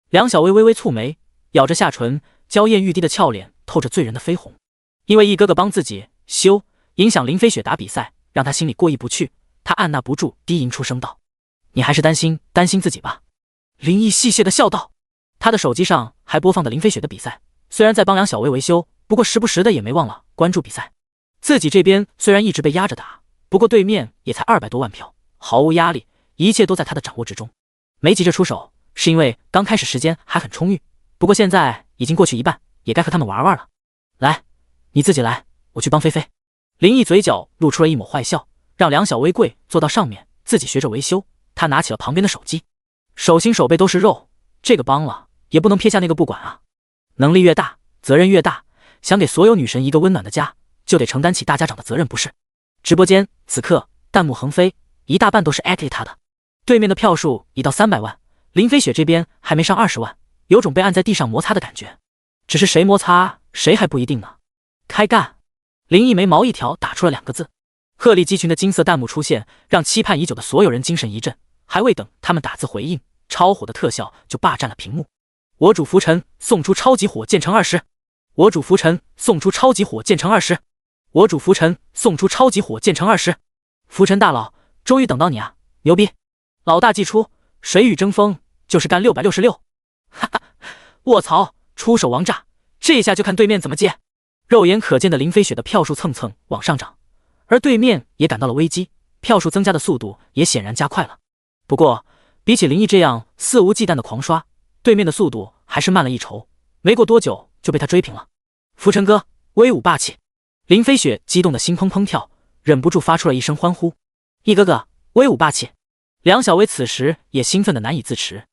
A: 梁小薇微微蹙眉，咬着下唇，娇艳欲滴的俏脸透着醉人的绯红。因为毅哥哥帮自己羞，影响林飞雪打比赛，让他心里过意不去，他按捺不住低吟出声道：“你还是担心自己吧。”林毅戏谑的笑道。他的手机上还播放着林飞雪的比赛，虽然在帮梁小薇维修，不过时不时的也没忘了关注比赛。自己这边虽然一直被压着打，不过对面也才200多万票，毫无压力，一切都在他的掌握之中。没急着出手，是因为刚开始时间还很充裕，不过现在已经过去一半，也该和他们玩玩了。来，你自己来，我去帮菲菲。林毅嘴角露出了一抹坏笑，让梁小薇跪坐到上面，自己学着维修。他拿起了旁边的手机，手心手背都是肉，这个帮了也不能撇下那个不管啊。能力越大，责任越大，想给所有女神一个温暖的家，就得承担起大家长的责任，不是？直播间此刻弹幕横飞，一大半都是艾特他的。对面的票数已到300万，林飞雪这边还没上20万，有种被按在地上摩擦的感觉。只是谁摩擦谁还不一定呢。开干！林一眉毛一挑，打出了2个字。鹤立鸡群的金色弹幕出现，让期盼已久的所有人精神一振。还未等他们打字回应，超火的特效就霸占了屏幕。我主浮尘送出超级火箭乘20，我主浮尘送出超级火箭乘20，我主浮尘送出超级火箭乘20。浮尘大佬，终于等到你啊，牛逼！老大祭出水与争锋，就是干666。哈哈，卧槽，出手王炸！这下就看对面怎么接。肉眼可见的林飞雪的票数蹭蹭往上涨，而对面也感到了危机，票数增加的速度也显然加快了。不过，比起林毅这样肆无忌惮的狂刷，对面的速度还是慢了一筹，没过多久就被他追平了。浮尘哥，威武霸气！林飞雪激动的心砰砰跳，忍不住发出了一声欢呼。毅哥哥，威武霸气！梁小薇此时也兴奋的难以自持。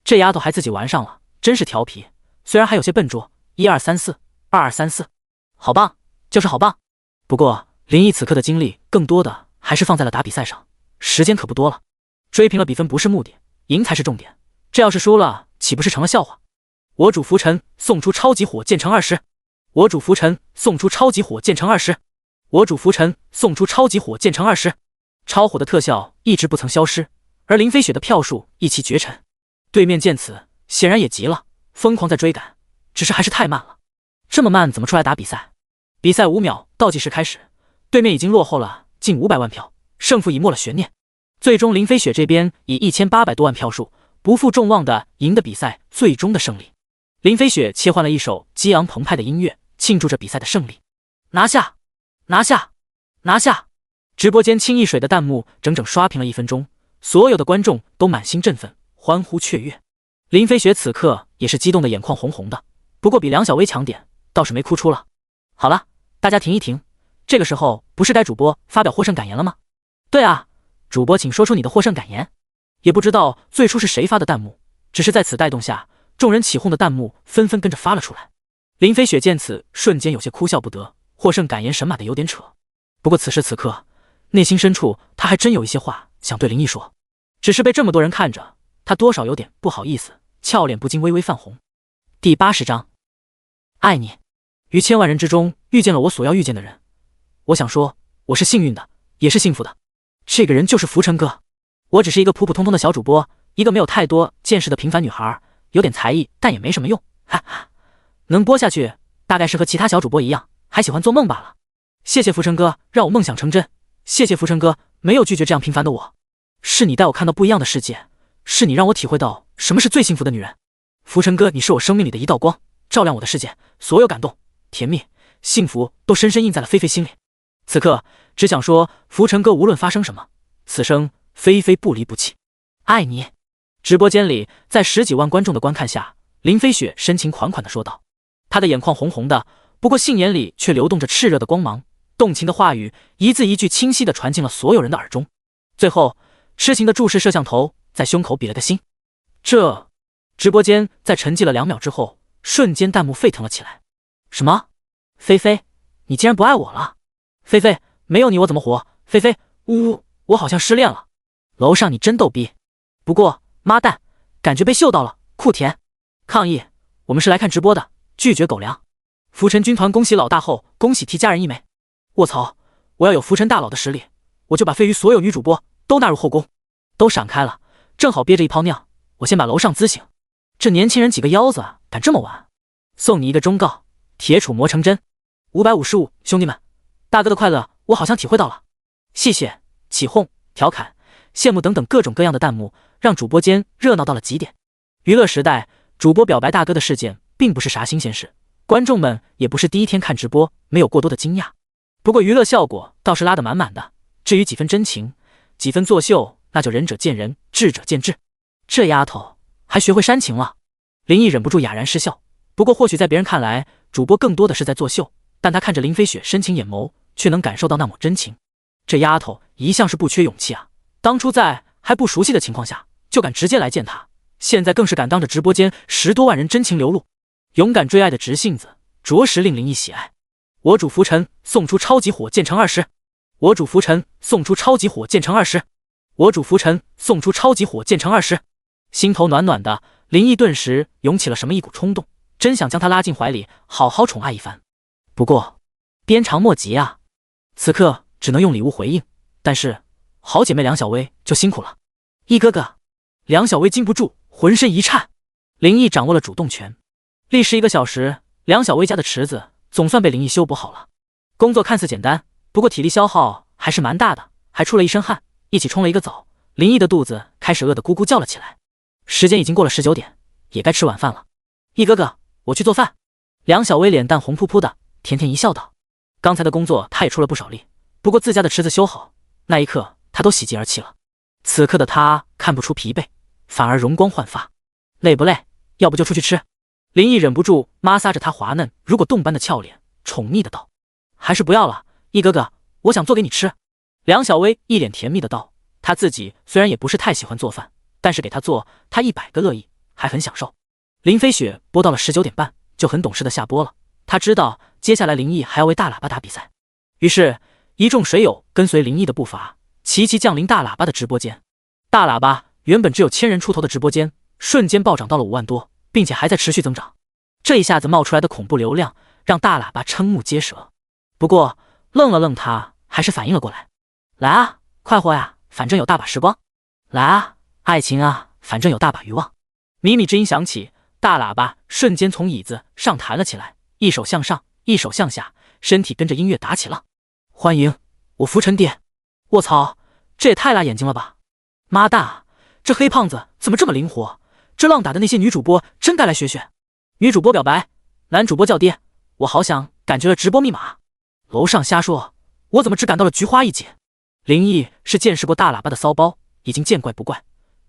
A: 这丫头还自己玩上了，真是调皮，虽然还有些笨拙，1234，2234，好棒，就是好棒。不过林毅此刻的精力更多的还是放在了打比赛上，时间可不多了。追平了比分不是目的，赢才是重点。这要是输了，岂不是成了笑话？我主浮尘送出超级火箭乘20，我主浮尘送出超级火箭乘20，我主浮尘送出超级火箭乘20。超火的特效一直不曾消失，而林飞雪的票数一骑绝尘。对面见此，显然也急了，疯狂在追赶，只是还是太慢了。这么慢怎么出来打比赛？比赛5秒倒计时开始，对面已经落后了近500万票，胜负已没了悬念。最终林飞雪这边以1800多万票数不负众望的赢得比赛最终的胜利。林飞雪切换了一首激昂澎湃的音乐，庆祝着比赛的胜利。拿下，拿下，拿下！直播间清一水的弹幕整整刷屏了1分钟，所有的观众都满心振奋，欢呼雀跃。林飞雪此刻也是激动的眼眶红红的，不过比梁小薇强点，倒是没哭出了。好了，大家停一停，这个时候不是该主播发表获胜感言了吗？对啊，主播请说出你的获胜感言。也不知道最初是谁发的弹幕，只是在此带动下，众人起哄的弹幕纷纷跟着发了出来。林飞雪见此，瞬间有些哭笑不得，获胜感言神马的有点扯。不过此时此刻，内心深处他还真有一些话想对林毅说，只是被这么多人看着，他多少有点不好意思，俏脸不禁微微泛红。第80章，爱你。于千万人之中遇见了我所要遇见的人，我想说，我是幸运的，也是幸福的。这个人就是浮尘哥。我只是一个普普通通的小主播，一个没有太多见识的平凡女孩，有点才艺，但也没什么用，哈哈，能播下去，大概是和其他小主播一样，还喜欢做梦罢了。谢谢浮尘哥，让我梦想成真。谢谢浮尘哥，没有拒绝这样平凡的我。是你带我看到不一样的世界，是你让我体会到什么是最幸福的女人。浮尘哥，你是我生命里的一道光，照亮我的世界，所有感动、甜蜜、幸福都深深印在了菲菲心里。此刻只想说，浮尘哥无论发生什么，此生菲菲不离不弃，爱你。直播间里，在10几万观众的观看下，林飞雪深情款款地说道。她的眼眶红红的，不过杏眼里却流动着炽热的光芒，动情的话语一字一句清晰地传进了所有人的耳中。最后，痴情的注视摄像头，在胸口比了个心。这直播间在沉寂了2秒之后，瞬间弹幕沸腾了起来。什么？菲菲，你竟然不爱我了？菲菲，没有你我怎么活？菲菲，呜，我好像失恋了。楼上你真逗逼。不过，妈蛋，感觉被嗅到了，酷甜。抗议，我们是来看直播的，拒绝狗粮。浮沉军团恭喜老大后，恭喜替家人一枚。卧槽，我要有浮沉大佬的实力，我就把飞鱼所有女主播都纳入后宫。都闪开了，正好憋着一泡尿，我先把楼上滋醒。这年轻人几个腰子啊，敢这么玩？送你一个忠告，铁杵磨成针。555，兄弟们，大哥的快乐我好像体会到了。谢谢。起哄、调侃、羡慕等等各种各样的弹幕，让主播间热闹到了极点。娱乐时代，主播表白大哥的事件并不是啥新鲜事，观众们也不是第一天看直播，没有过多的惊讶。不过娱乐效果倒是拉得满满的，至于几分真情，几分作秀，那就仁者见仁，智者见智。这丫头还学会煽情了。林毅忍不住哑然失笑。不过或许在别人看来，主播更多的是在作秀，但他看着林飞雪深情眼眸，却能感受到那抹真情。这丫头一向是不缺勇气啊，当初在还不熟悉的情况下就敢直接来见他，现在更是敢当着直播间10多万人真情流露，勇敢追爱的直性子着实令林毅喜爱。我主浮沉送出超级火箭乘20，我主浮沉送出超级火箭乘20，我主浮沉送出超级火箭乘20。心头暖暖的，林毅顿时涌起了什么一股冲动，真想将他拉进怀里好好宠爱一番。不过鞭长莫及啊，此刻只能用礼物回应，但是好姐妹梁小薇就辛苦了。一哥哥，梁小薇禁不住浑身一颤。林毅掌握了主动权。历时1个小时，梁小薇家的池子总算被林毅修补好了。工作看似简单，不过体力消耗还是蛮大的，还出了一身汗。一起冲了一个澡，林毅的肚子开始饿得咕咕叫了起来。时间已经过了19点，也该吃晚饭了。一哥哥，我去做饭。梁小薇脸蛋红扑扑的，甜甜一笑道。刚才的工作她也出了不少力，不过自家的池子修好，那一刻她都喜极而泣了。此刻的她看不出疲惫，反而容光焕发。累不累？要不就出去吃。林毅忍不住摩挲着她滑嫩如果冻般的俏脸，宠溺的道。还是不要了，一哥哥，我想做给你吃。梁小薇一脸甜蜜的道。她自己虽然也不是太喜欢做饭，但是给她做，她100个乐意，还很享受。林飞雪播到了19点半，就很懂事的下播了。她知道接下来林毅还要为大喇叭打比赛，于是一众水友跟随林毅的步伐，齐齐降临大喇叭的直播间。大喇叭原本只有1000人出头的直播间，瞬间暴涨到了5万多，并且还在持续增长。这一下子冒出来的恐怖流量，让大喇叭瞠目结舌。不过愣了愣，他还是反应了过来。来啊，快活呀，反正有大把时光。来啊，爱情啊，反正有大把欲望。靡靡之音响起，大喇叭瞬间从椅子上弹了起来，一手向上，一手向下，身体跟着音乐打起浪。欢迎我浮沉爹！卧槽，这也太辣眼睛了吧！妈大，这黑胖子怎么这么灵活？这浪打的那些女主播真该来学学。女主播表白，男主播叫爹，我好想感觉了直播密码。楼上瞎说，我怎么只感到了菊花一紧？林毅是见识过大喇叭的骚包，已经见怪不怪。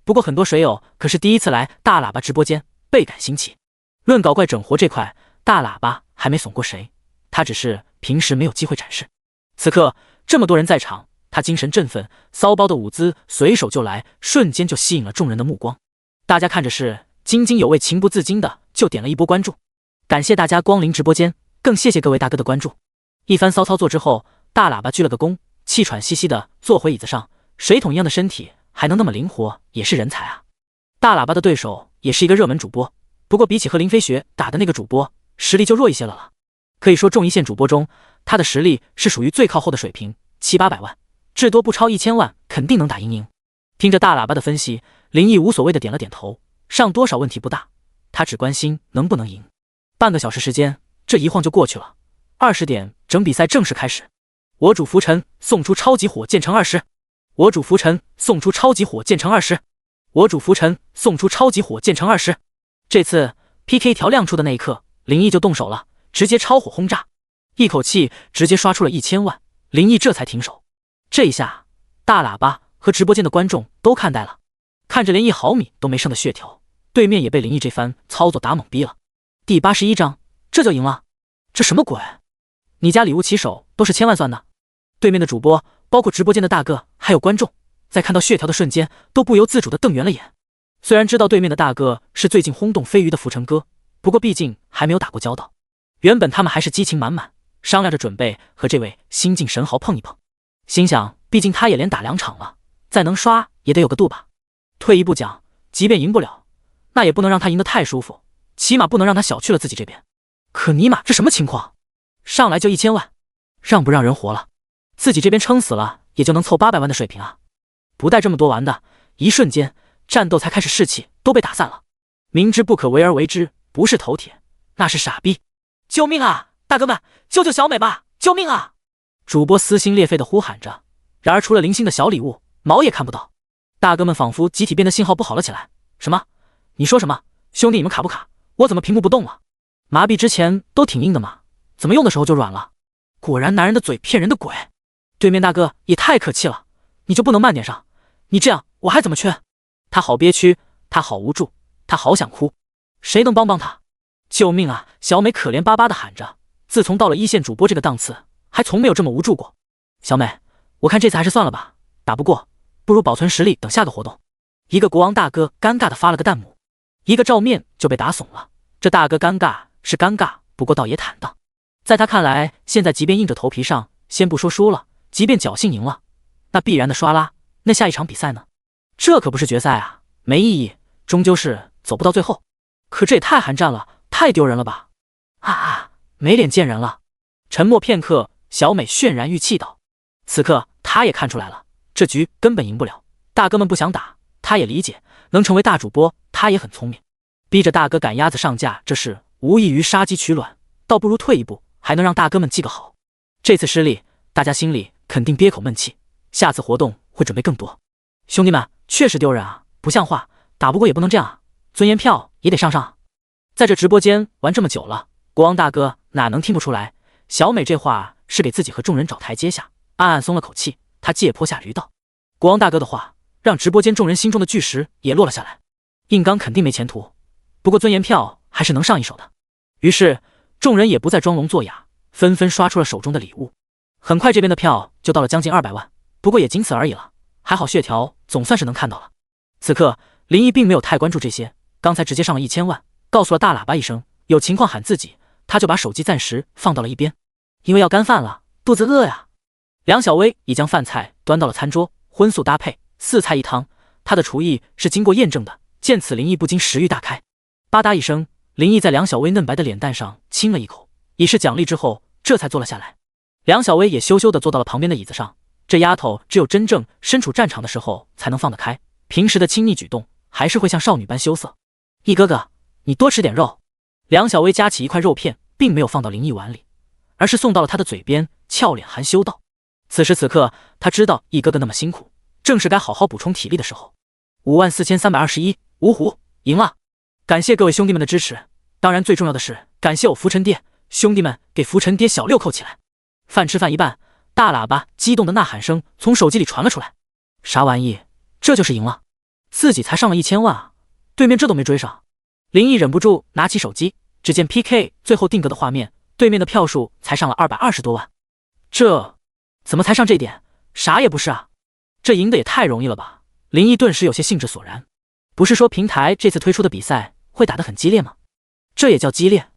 A: 不过很多水友可是第一次来大喇叭直播间，倍感新奇。论搞怪整活这块，大喇叭还没怂过谁，他只是平时没有机会展示。此刻这么多人在场，他精神振奋，骚包的舞姿随手就来，瞬间就吸引了众人的目光。大家看着是津津有味，情不自禁的就点了一波关注。感谢大家光临直播间，更谢谢各位大哥的关注。一番骚操作之后，大喇叭鞠了个躬，气喘吁吁的坐回椅子上，水桶一样的身体还能那么灵活，也是人才啊。大喇叭的对手也是一个热门主播，不过比起和林飞雪打的那个主播，实力就弱一些了。可以说众一线主播中，他的实力是属于最靠后的水平，700-800万，至多不超1000万，肯定能打赢。听着大喇叭的分析，林毅无所谓的点了点头，上多少问题不大，他只关心能不能赢。半个小时时间，这一晃就过去了。20点整比赛正式开始。我主浮沉送出超级火箭乘20，我主浮沉送出超级火箭乘20，我主浮沉送出超级火箭乘20。这次 PK 条亮出的那一刻，林毅就动手了，直接超火轰炸，一口气直接刷出了1000万，林毅这才停手。这一下，大喇叭和直播间的观众都看呆了，看着连1毫米都没剩的血条，对面也被林毅这番操作打懵逼了。第81章，这就赢了。这什么鬼？你家礼物起手都是千万算的。对面的主播，包括直播间的大哥，还有观众，在看到血条的瞬间，都不由自主地瞪圆了眼。虽然知道对面的大哥是最近轰动飞鱼的浮尘哥，不过毕竟还没有打过交道。原本他们还是激情满满，商量着准备和这位新晋神豪碰一碰。心想，毕竟他也连打2场了，再能刷也得有个度吧。退一步讲，即便赢不了，那也不能让他赢得太舒服，起码不能让他小觑了自己这边。可尼玛，这什么情况？上来就1000万，让不让人活了？自己这边撑死了也就能凑800万的水平啊！不带这么多玩的，一瞬间战斗才开始，士气都被打散了。明知不可为而为之，不是头铁，那是傻逼！救命啊，大哥们，救救小美吧！救命啊！主播撕心裂肺地呼喊着，然而除了零星的小礼物，毛也看不到。大哥们仿佛集体变得信号不好了起来。什么？你说什么？兄弟，你们卡不卡？我怎么屏幕不动了？麻痹之前都挺硬的嘛，怎么用的时候就软了？果然男人的嘴骗人的鬼。对面大哥也太客气了，你就不能慢点上？你这样我还怎么劝？他好憋屈，他好无助，他好想哭。谁能帮帮他？救命啊！小美可怜巴巴地喊着，自从到了一线主播这个档次，还从没有这么无助过。小美，我看这次还是算了吧，打不过，不如保存实力等下个活动。一个国王大哥尴尬地发了个弹幕，一个照面就被打怂了。这大哥尴尬是尴尬，不过倒也坦荡。在他看来，现在即便硬着头皮上，先不说输了，即便侥幸赢了，那必然的刷拉，那下一场比赛呢？这可不是决赛啊，没意义，终究是走不到最后。可这也太寒战了，太丢人了吧！没脸见人了。沉默片刻，小美渲然欲泣道：“此刻她也看出来了，这局根本赢不了。大哥们不想打，她也理解，能成为大主播，她也很聪明。逼着大哥赶鸭子上架，这事无异于杀鸡取卵，倒不如退一步，还能让大哥们记个好。这次失利，大家心里肯定憋口闷气，下次活动会准备更多。兄弟们，确实丢人啊，不像话，打不过也不能这样啊，尊严票也得上上。在这直播间玩这么久了，国王大哥哪能听不出来？小美这话是给自己和众人找台阶下，暗暗松了口气。他借坡下驴道：国王大哥的话，让直播间众人心中的巨石也落了下来。硬刚肯定没前途，不过尊严票还是能上一手的。于是众人也不再装聋作哑，纷纷刷出了手中的礼物。很快这边的票就到了将近200万，不过也仅此而已了。还好血条总算是能看到了。此刻林毅并没有太关注这些，刚才直接上了1000万，告诉了大喇叭一声，有情况喊自己，他就把手机暂时放到了一边，因为要干饭了，肚子饿呀。梁小薇已将饭菜端到了餐桌，荤素搭配，4菜1汤，他的厨艺是经过验证的。见此，林毅不禁食欲大开。吧嗒一声，林毅在梁小薇嫩白的脸蛋上亲了一口，以示奖励之后，这才坐了下来。梁小薇也羞羞地坐到了旁边的椅子上。这丫头只有真正身处战场的时候才能放得开，平时的亲昵举动还是会像少女般羞涩。毅哥哥，你多吃点肉。梁小薇夹起一块肉片，并没有放到林毅碗里，而是送到了他的嘴边，俏脸含羞道。此时此刻，他知道毅哥哥那么辛苦，正是该好好补充体力的时候。54321，芜湖赢了！感谢各位兄弟们的支持，当然最重要的是感谢我浮尘爹，兄弟们给浮尘爹小六扣起来！饭吃饭一半，大喇叭激动的呐喊声从手机里传了出来。啥玩意？这就是赢了？自己才上了1000万啊，对面这都没追上。林毅忍不住拿起手机，只见 PK 最后定格的画面，对面的票数才上了220多万。这怎么才上这点？啥也不是啊！这赢得也太容易了吧！林毅顿时有些兴致索然。不是说平台这次推出的比赛会打得很激烈吗？这也叫激烈？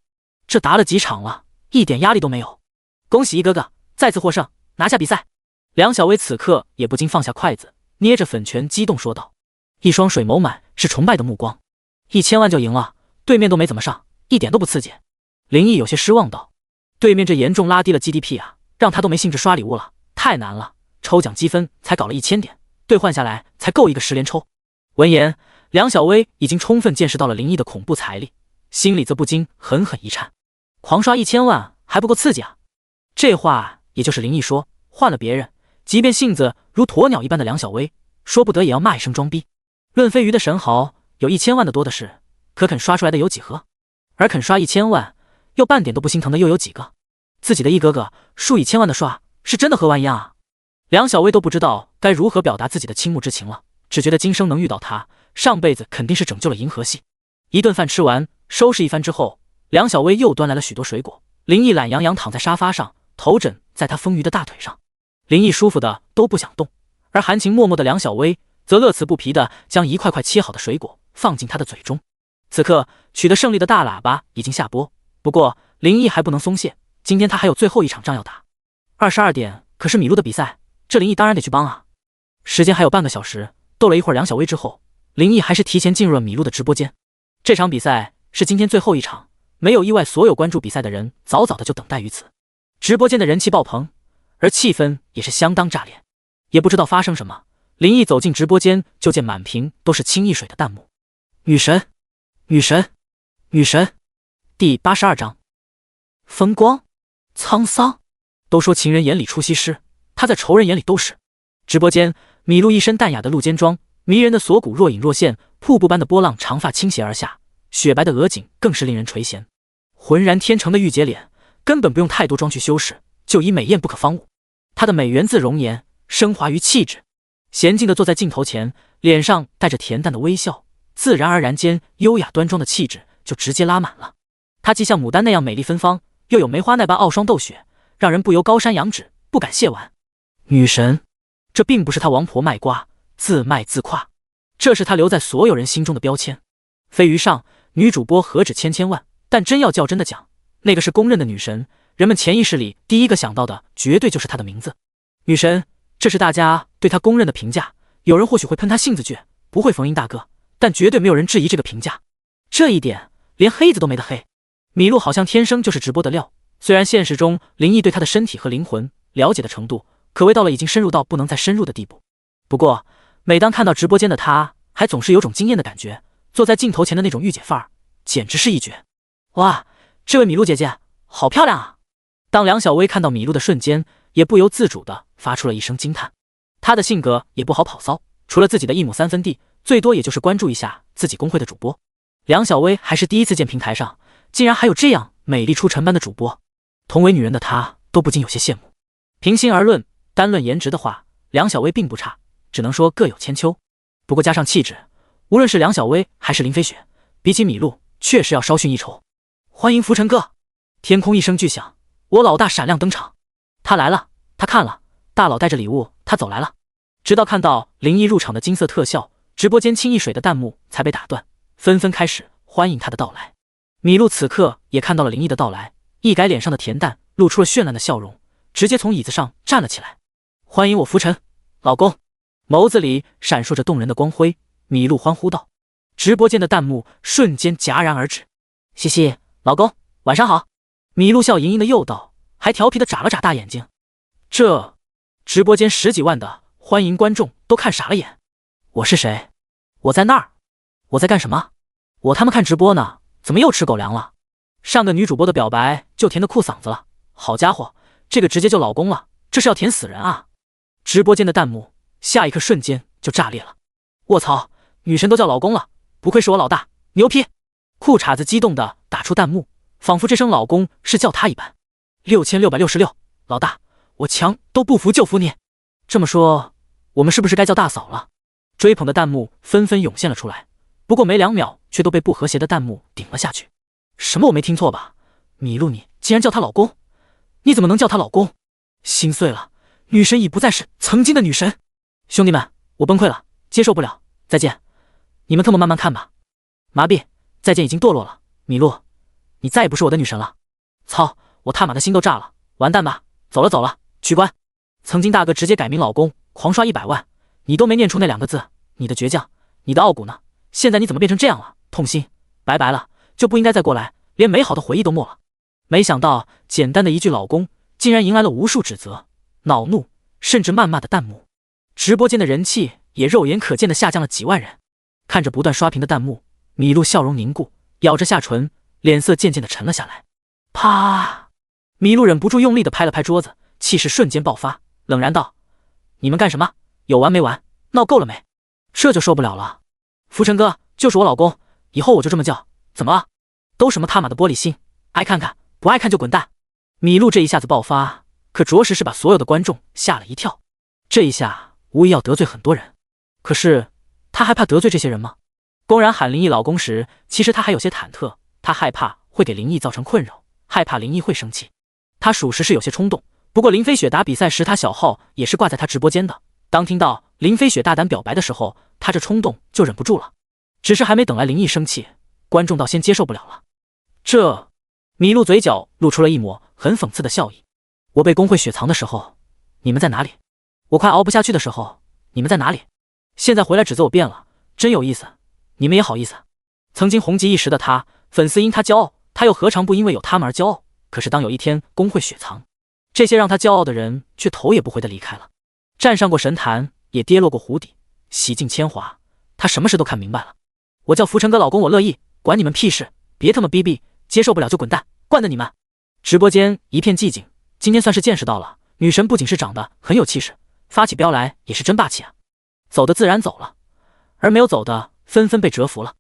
A: 这打了几场了，一点压力都没有。恭喜一哥哥再次获胜，拿下比赛！梁小薇此刻也不禁放下筷子，捏着粉拳激动说道，一双水眸满是崇拜的目光。1000万就赢了，对面都没怎么上，一点都不刺激。林毅有些失望道，对面这严重拉低了 GDP 啊，让他都没兴致刷礼物了，太难了。抽奖积分才搞了1000点，兑换下来才够一个10连抽。闻言，梁小薇已经充分见识到了林毅的恐怖财力，心里则不禁狠狠一颤。狂刷1000万还不够刺激啊？这话也就是林毅说，换了别人，即便性子如鸵鸟一般的梁小薇，说不得也要骂一声装逼。论飞鱼的神豪，有1000万的多的是，可肯刷出来的有几何？而肯刷1000万又半点都不心疼的又有几个？自己的一哥哥数1000万的刷，是真的和玩一样啊！梁小薇都不知道该如何表达自己的倾慕之情了，只觉得今生能遇到他，上辈子肯定是拯救了银河系。一顿饭吃完，收拾一番之后，梁小薇又端来了许多水果，林毅懒洋洋躺在沙发上，头枕在他丰腴的大腿上，林毅舒服的都不想动，而含情脉脉的梁小薇则乐此不疲地将一块块切好的水果放进他的嘴中。此刻取得胜利的大喇叭已经下播，不过林毅还不能松懈，今天他还有最后一场仗要打。22点可是米露的比赛，这林毅当然得去帮啊。时间还有半个小时，斗了一会儿梁小薇之后，林毅还是提前进入了米露的直播间。这场比赛是今天最后一场，没有意外，所有关注比赛的人早早的就等待于此。直播间的人气爆棚，而气氛也是相当炸裂。也不知道发生什么，林毅走进直播间，就见满屏都是清一水的弹幕。女神，女神，女神。第82章，风光，沧桑。都说情人眼里出西施，他在仇人眼里都是。直播间，米露一身淡雅的露肩装，迷人的锁骨若隐若现，瀑布般的波浪长发倾斜而下，雪白的额颈更是令人垂涎。浑然天成的御姐脸，根本不用太多妆去修饰，就已美艳不可方物。她的美源自容颜，升华于气质。娴静地坐在镜头前，脸上带着恬淡的微笑，自然而然间，优雅端庄的气质就直接拉满了。她既像牡丹那样美丽芬芳，又有梅花那般傲霜斗雪，让人不由高山仰止，不敢亵玩。女神，这并不是她王婆卖瓜自卖自夸，这是她留在所有人心中的标签。飞鱼上女主播何止千万，但真要较真的讲，那个是公认的女神，人们潜意识里第一个想到的绝对就是她的名字。女神，这是大家对她公认的评价。有人或许会喷她性子倔，不会逢迎大哥，但绝对没有人质疑这个评价。这一点连黑子都没得黑。米露好像天生就是直播的料，虽然现实中林毅对她的身体和灵魂了解的程度可谓到了已经深入到不能再深入的地步，不过每当看到直播间的她，还总是有种惊艳的感觉，坐在镜头前的那种御姐范儿简直是一绝。哇，这位米露姐姐好漂亮啊。当梁小薇看到米露的瞬间，也不由自主地发出了一声惊叹。她的性格也不好跑骚，除了自己的一亩三分地，最多也就是关注一下自己公会的主播。梁小薇还是第一次见平台上竟然还有这样美丽出尘般的主播，同为女人的她都不禁有些羡慕。平心而论，单论颜值的话，梁小薇并不差，只能说各有千秋。不过加上气质，无论是梁小薇还是林飞雪，比起米露确实要稍逊一筹。欢迎浮尘哥！天空一声巨响，我老大闪亮登场。他来了，他看了，大佬带着礼物，他走来了。直到看到林毅入场的金色特效，直播间清一水的弹幕才被打断，纷纷开始欢迎他的到来。米露此刻也看到了林毅的到来，一改脸上的恬淡，露出了绚烂的笑容，直接从椅子上站了起来。欢迎我浮尘老公！眸子里闪烁着动人的光辉，米露欢呼道。直播间的弹幕瞬间戛然而止。嘻嘻，老公晚上好。米露笑盈盈的又道，还调皮的眨了眨大眼睛。这直播间10几万的欢迎观众都看傻了眼。我是谁？我在那儿？我在干什么？我他妈看直播呢，怎么又吃狗粮了？上个女主播的表白就甜得哭嗓子了，好家伙，这个直接就老公了，这是要甜死人啊！直播间的弹幕下一刻瞬间就炸裂了。卧槽，女神都叫老公了，不愧是我老大，牛批！裤衩子激动的打出弹幕，仿佛这声老公是叫他一般。6666，老大，我强都不服就服你。这么说，我们是不是该叫大嫂了？追捧的弹幕纷纷涌现了出来，不过没2秒却都被不和谐的弹幕顶了下去。什么我没听错吧？米露你竟然叫她老公？你怎么能叫她老公？心碎了，女神已不再是曾经的女神。兄弟们，我崩溃了，接受不了，再见。你们特么慢慢看吧。麻痹，再见已经堕落了。米露，你再也不是我的女神了。操，我他妈的心都炸了，完蛋吧，走了，取关。曾经大哥直接改名老公，狂刷100万，你都没念出那2个字，你的倔强，你的傲骨呢？现在你怎么变成这样了？痛心，拜拜了，就不应该再过来，连美好的回忆都没了。没想到简单的一句老公，竟然迎来了无数指责、恼怒，甚至谩骂的弹幕。直播间的人气也肉眼可见的下降了几万人。看着不断刷屏的弹幕，米露笑容凝固，咬着下唇，脸色渐渐的沉了下来。啪！米露忍不住用力的拍了拍桌子，气势瞬间爆发，冷然道：你们干什么？有完没完？闹够了没？这就受不了了。浮尘哥就是我老公，以后我就这么叫，怎么了？都什么他妈的玻璃心，爱看看，不爱看就滚蛋。米露这一下子爆发，可着实是把所有的观众吓了一跳。这一下无疑要得罪很多人，可是他还怕得罪这些人吗？公然喊林毅老公时，其实他还有些忐忑，他害怕会给林毅造成困扰，害怕林毅会生气。他属实是有些冲动，不过林飞雪打比赛时他小号也是挂在他直播间的，当听到林飞雪大胆表白的时候，他这冲动就忍不住了。只是还没等来林毅生气，观众倒先接受不了了。这麋鹿嘴角露出了一抹很讽刺的笑意。我被工会雪藏的时候，你们在哪里？我快熬不下去的时候，你们在哪里？现在回来指责我变了，真有意思，你们也好意思？曾经红极一时的他，粉丝因他骄傲，他又何尝不因为有他们而骄傲？可是当有一天工会雪藏，这些让他骄傲的人却头也不回地离开了。站上过神坛，也跌落过湖底，洗尽铅华，他什么事都看明白了。我叫福成哥老公，我乐意，管你们屁事，别他妈逼逼，接受不了就滚蛋，惯的你们。直播间一片寂静，今天算是见识到了，女神不仅是长得很有气势，发起飙来也是真霸气啊。走的自然走了，而没有走的纷纷被折服了。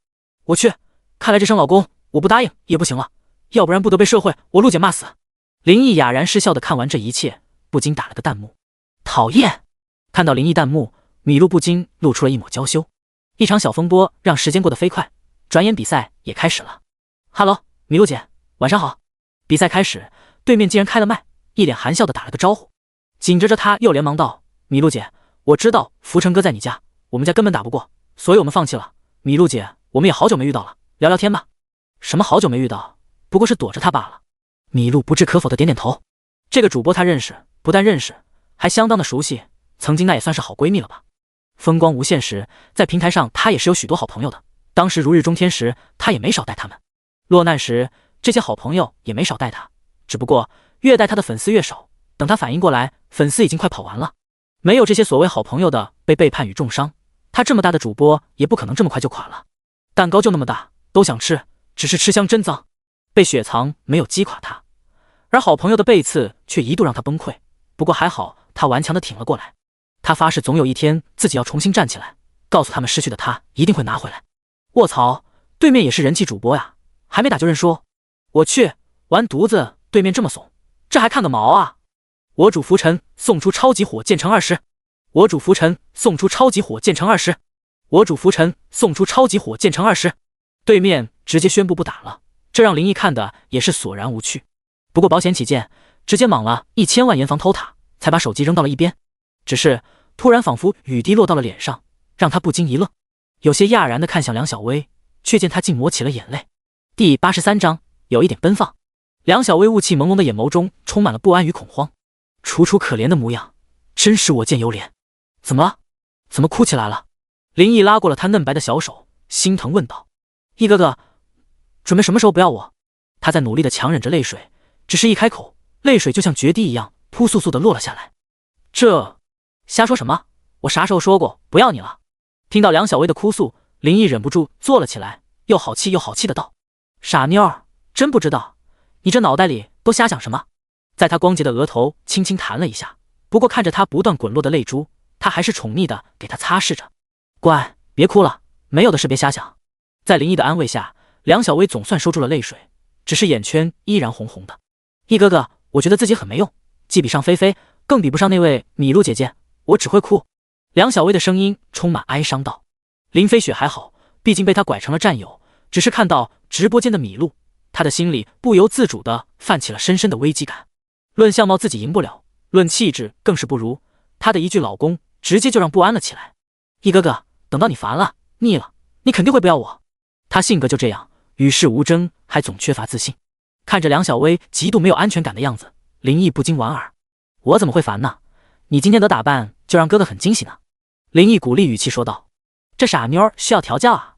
A: 我去，看来这声老公我不答应也不行了，要不然不得被社会我陆姐骂死。林毅哑然失笑的看完这一切，不禁打了个弹幕，讨厌。看到林毅弹幕，麋鹿不禁露出了一抹娇羞。一场小风波让时间过得飞快，转眼比赛也开始了。哈喽，麋鹿姐，晚上好。比赛开始，对面竟然开了麦，一脸含笑的打了个招呼。紧接着他又连忙道：麋鹿姐，我知道福成哥在你家，我们家根本打不过，所以我们放弃了。麋鹿姐，我们也好久没遇到了，聊聊天吧。什么好久没遇到，不过是躲着他罢了。麋鹿不置可否的点点头。这个主播他认识，不但认识，还相当的熟悉，曾经那也算是好闺蜜了吧。风光无限时，在平台上他也是有许多好朋友的，当时如日中天时，他也没少带他们。落难时，这些好朋友也没少带他，只不过越带他的粉丝越少，等他反应过来，粉丝已经快跑完了。没有这些所谓好朋友的被背叛与重伤，他这么大的主播也不可能这么快就垮了。蛋糕就那么大，都想吃，只是吃相真脏。被雪藏没有击垮他，而好朋友的背刺却一度让他崩溃。不过还好，他顽强地挺了过来。他发誓总有一天自己要重新站起来，告诉他们失去的他一定会拿回来。卧槽，对面也是人气主播呀，还没打就认输。我去，完犊子，对面这么怂，这还看个毛啊！我主浮尘送出超级火箭城20，我主浮尘送出超级火箭城20，我主浮尘送出超级火箭城20。对面直接宣布不打了，这让林毅看的也是索然无趣。不过保险起见，直接莽了1000万严防偷塔，才把手机扔到了一边。只是突然仿佛雨滴落到了脸上，让他不禁一愣，有些讶然地看向梁小薇，却见他竟抹起了眼泪。第83章有一点奔放。梁小薇雾气朦胧的眼眸中充满了不安与恐慌，楚楚可怜的模样，真是我见犹怜。怎么了？怎么哭起来了？林毅拉过了他嫩白的小手，心疼问道：毅哥哥，准备什么时候不要我？他在努力地强忍着泪水，只是一开口，泪水就像决堤一样扑簌簌地落了下来。这瞎说什么？我啥时候说过不要你了？听到梁小薇的哭诉，林毅忍不住坐了起来，又好气又好气的道：傻妞儿，真不知道你这脑袋里都瞎想什么。在他光洁的额头轻轻弹了一下，不过看着他不断滚落的泪珠，他还是宠溺的给他擦拭着。乖，别哭了，没有的事别瞎想。在林毅的安慰下，梁小薇总算收住了泪水，只是眼圈依然红红的。毅哥哥，我觉得自己很没用，既比上菲菲，更比不上那位麋鹿姐姐，我只会哭。梁小薇的声音充满哀伤道。林飞雪还好，毕竟被他拐成了战友，只是看到直播间的麋鹿，他的心里不由自主地泛起了深深的危机感。论相貌自己赢不了，论气质更是不如，他的一句老公直接就让不安了起来。毅哥哥，等到你烦了腻了，你肯定会不要我。他性格就这样，与世无争，还总缺乏自信。看着梁小薇极度没有安全感的样子，林毅不禁莞尔。我怎么会烦呢？你今天的打扮就让哥哥很惊喜呢。林毅鼓励语气说道。这傻妞需要调教啊。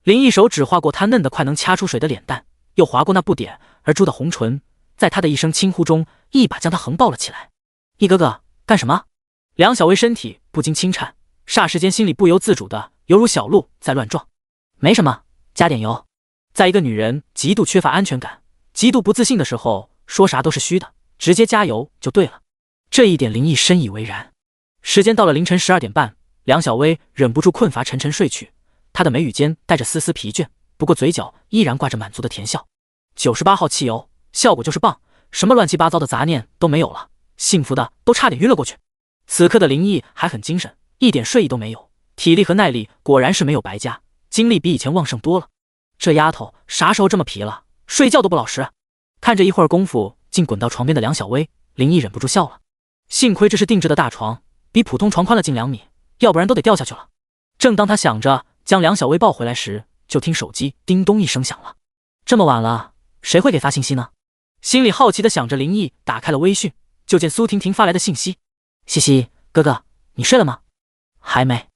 A: 林毅手指划过她嫩得快能掐出水的脸蛋，又划过那不点而珠的红唇，在他的一声轻呼中，一把将她横抱了起来。毅哥哥，干什么？梁小薇身体不禁轻颤，霎时间心里不由自主的犹如小鹿在乱撞。没什么，加点油。在一个女人极度缺乏安全感、极度不自信的时候，说啥都是虚的，直接加油就对了。这一点林毅深以为然。时间到了凌晨12点半，梁小薇忍不住困乏沉沉睡去，她的眉宇间带着丝丝疲倦，不过嘴角依然挂着满足的甜笑。98号汽油，效果就是棒，什么乱七八糟的杂念都没有了，幸福的都差点晕了过去。此刻的林毅还很精神，一点睡意都没有，体力和耐力果然是没有白加，精力比以前旺盛多了。这丫头啥时候这么皮了，睡觉都不老实。看着一会儿功夫竟滚到床边的梁小薇，林毅忍不住笑了。幸亏这是定制的大床，比普通床宽了近2米，要不然都得掉下去了。正当他想着将梁小薇抱回来时，就听手机叮咚一声响了。这么晚了，谁会给发信息呢？心里好奇的想着，林毅打开了微讯，就见苏婷婷发来的信息：西西，哥哥，你睡了吗？还没。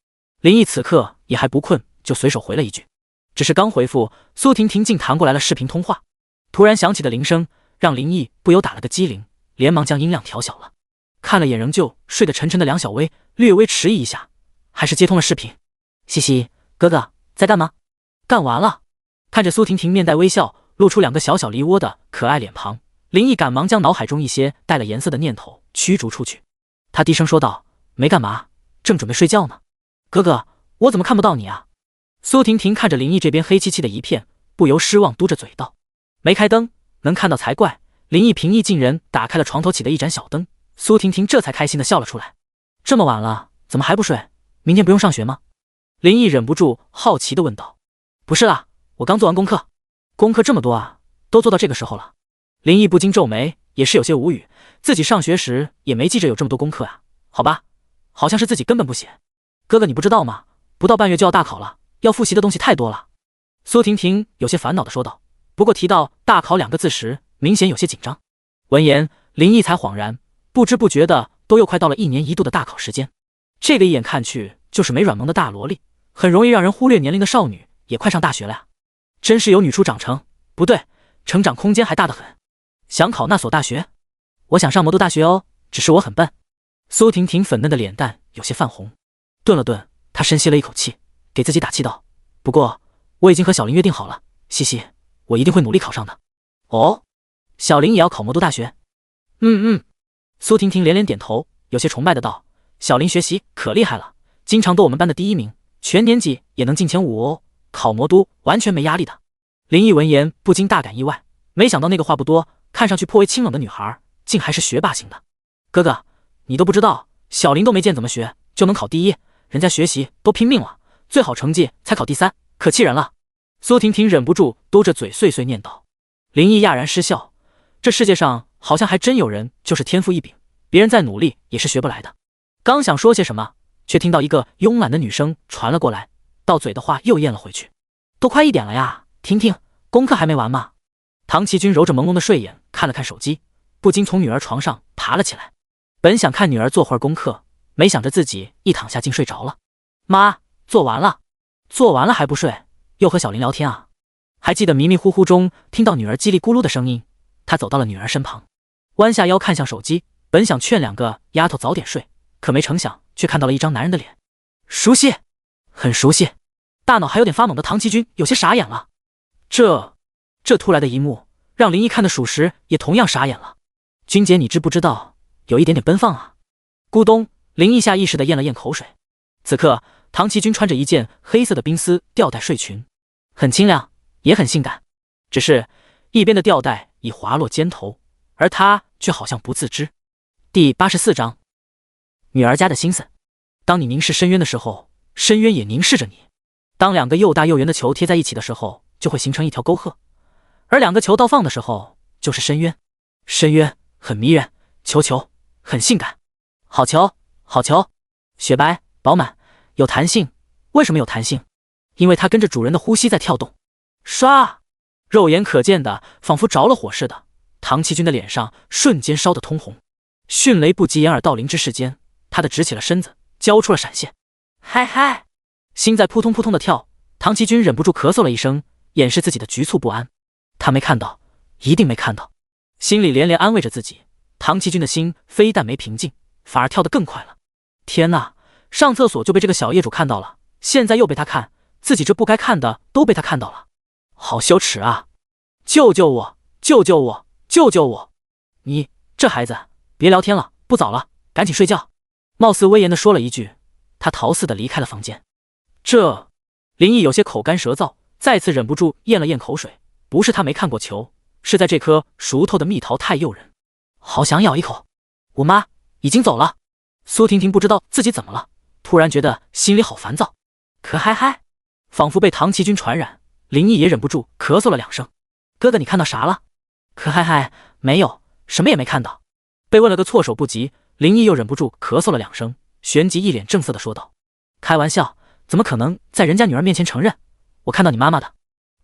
A: 林毅此刻也还不困，就随手回了一句。只是刚回复，苏婷婷竟弹过来了视频通话。突然响起的铃声让林毅不由打了个激灵，连忙将音量调小了。看了眼仍旧睡得沉沉的梁小薇，略微迟疑一下，还是接通了视频。西西，哥哥在干嘛？干完了。看着苏婷婷面带微笑，露出2个小小梨窝的可爱脸庞，林毅赶忙将脑海中一些带了颜色的念头驱逐出去。他低声说道：没干嘛，正准备睡觉呢。哥哥，我怎么看不到你啊？苏婷婷看着林毅这边黑漆漆的一片，不由失望嘟着嘴道：没开灯，能看到才怪。林毅平易近人打开了床头起的一盏小灯，苏婷婷这才开心的笑了出来。这么晚了，怎么还不睡？明天不用上学吗？林毅忍不住好奇的问道。不是啦，我刚做完功课。功课这么多啊，都做到这个时候了。林毅不禁皱眉，也是有些无语，自己上学时也没记着有这么多功课啊。好吧，好像是自己根本不写。哥哥你不知道吗？不到半月就要大考了，要复习的东西太多了。苏婷婷有些烦恼的说道，不过提到大考2个字时，明显有些紧张。闻言，林毅才恍然，不知不觉的都又快到了1年1度的大考时间。这个一眼看去就是没软萌的大萝莉，很容易让人忽略年龄的少女，也快上大学了呀。真是有女初长成，不对，成长空间还大得很。想考那所大学？我想上魔都大学哦，只是我很笨。苏婷婷粉嫩的脸蛋有些泛红，顿了顿，她深吸了一口气，给自己打气道：不过我已经和小林约定好了，西西，我一定会努力考上的。哦，小林也要考魔都大学？苏婷婷连连点头，有些崇拜的道：小林学习可厉害了，经常夺我们班的第1名，全年级也能进前5哦，考魔都完全没压力的。林毅闻言不禁大感意外，没想到那个话不多，看上去颇为清冷的女孩，竟还是学霸型的。哥哥，你都不知道，小林都没见怎么学就能考第1，人家学习都拼命了，最好成绩才考第3，可气人了。苏婷婷忍不住嘟着嘴碎碎念道。林毅讶然失笑，这世界上好像还真有人就是天赋异禀，别人再努力也是学不来的。刚想说些什么，却听到一个慵懒的女声传了过来，到嘴的话又咽了回去。都快1点了呀，婷婷，功课还没完吗？唐奇君揉着朦胧的睡眼看了看手机，不禁从女儿床上爬了起来。本想看女儿做会儿功课，没想着自己一躺下竟睡着了。妈，做完了。做完了还不睡，又和小林聊天啊？还记得迷迷糊糊中听到女儿叽里咕噜的声音，他走到了女儿身旁，弯下腰看向手机，本想劝2个丫头早点睡，可没成想却看到了一张男人的脸。熟悉，很熟悉。大脑还有点发懵的唐奇君有些傻眼了。这突来的一幕让林毅看的属实也同样傻眼了。君姐你知不知道有一点点奔放啊？咕咚，林毅下意识地咽了咽口水。此刻唐奇君穿着一件黑色的冰丝吊带睡裙，很清凉也很性感，只是一边的吊带已滑落肩头，而她却好像不自知。第84章，女儿家的心思。当你凝视深渊的时候，深渊也凝视着你。当2个又大又圆的球贴在一起的时候，就会形成一条沟壑，而2个球倒放的时候就是深渊。深渊很迷人，球很性感。好球，好球，雪白饱满有弹性。为什么有弹性？因为它跟着主人的呼吸在跳动。唰，肉眼可见的仿佛着了火似的，唐奇君的脸上瞬间烧得通红。迅雷不及掩耳盗铃之势间，他的直起了身子，交出了闪现。嗨嗨，心在扑通扑通的跳，唐奇君忍不住咳嗽了一声，掩饰自己的局促不安。他没看到，一定没看到。心里连连安慰着自己，唐奇君的心非但没平静，反而跳得更快了。天哪，上厕所就被这个小业主看到了，现在又被他看，自己这不该看的都被他看到了，好羞耻啊！救救我，救救我，救救我！你这孩子，别聊天了，不早了，赶紧睡觉。貌似威严地说了一句，他逃似的离开了房间。林毅有些口干舌燥，再次忍不住咽了咽口水。不是他没看过球，是在这颗熟透的蜜桃太诱人，好想咬一口。我妈已经走了。苏婷婷不知道自己怎么了，突然觉得心里好烦躁。可嗨嗨，仿佛被唐奇君传染，林毅也忍不住咳嗽了2声。哥哥你看到啥了？可嗨，没有，什么也没看到。被问了个措手不及，林毅又忍不住咳嗽了2声，旋即一脸正色的说道：“开玩笑，怎么可能在人家女儿面前承认？我看到你妈妈的。”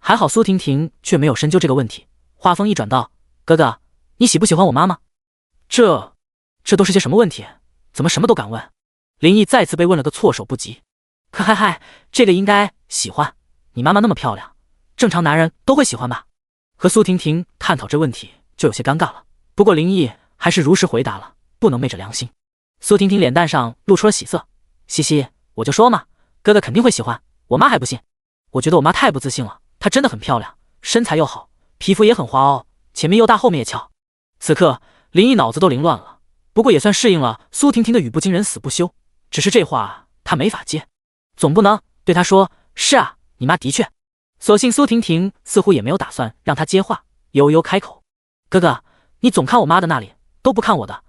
A: 还好苏婷婷却没有深究这个问题，话锋一转道：“哥哥，你喜不喜欢我妈妈？这都是些什么问题？怎么什么都敢问？”林毅再次被问了个措手不及。可嗨，这个应该喜欢，你妈妈那么漂亮，正常男人都会喜欢吧？和苏婷婷探讨这问题就有些尴尬了，不过林毅还是如实回答了，不能昧着良心。苏婷婷脸蛋上露出了喜色，嘻嘻，我就说嘛，哥哥肯定会喜欢，我妈还不信。我觉得我妈太不自信了，她真的很漂亮，身材又好，皮肤也很滑哦，前面又大后面也翘。此刻林毅脑子都凌乱了，不过也算适应了苏婷婷的语不惊人死不休，只是这话他没法接，总不能对她说是啊，你妈的确。所幸苏婷婷似乎也没有打算让他接话，悠悠开口：“哥哥，你总看我妈的那里，都不看我的，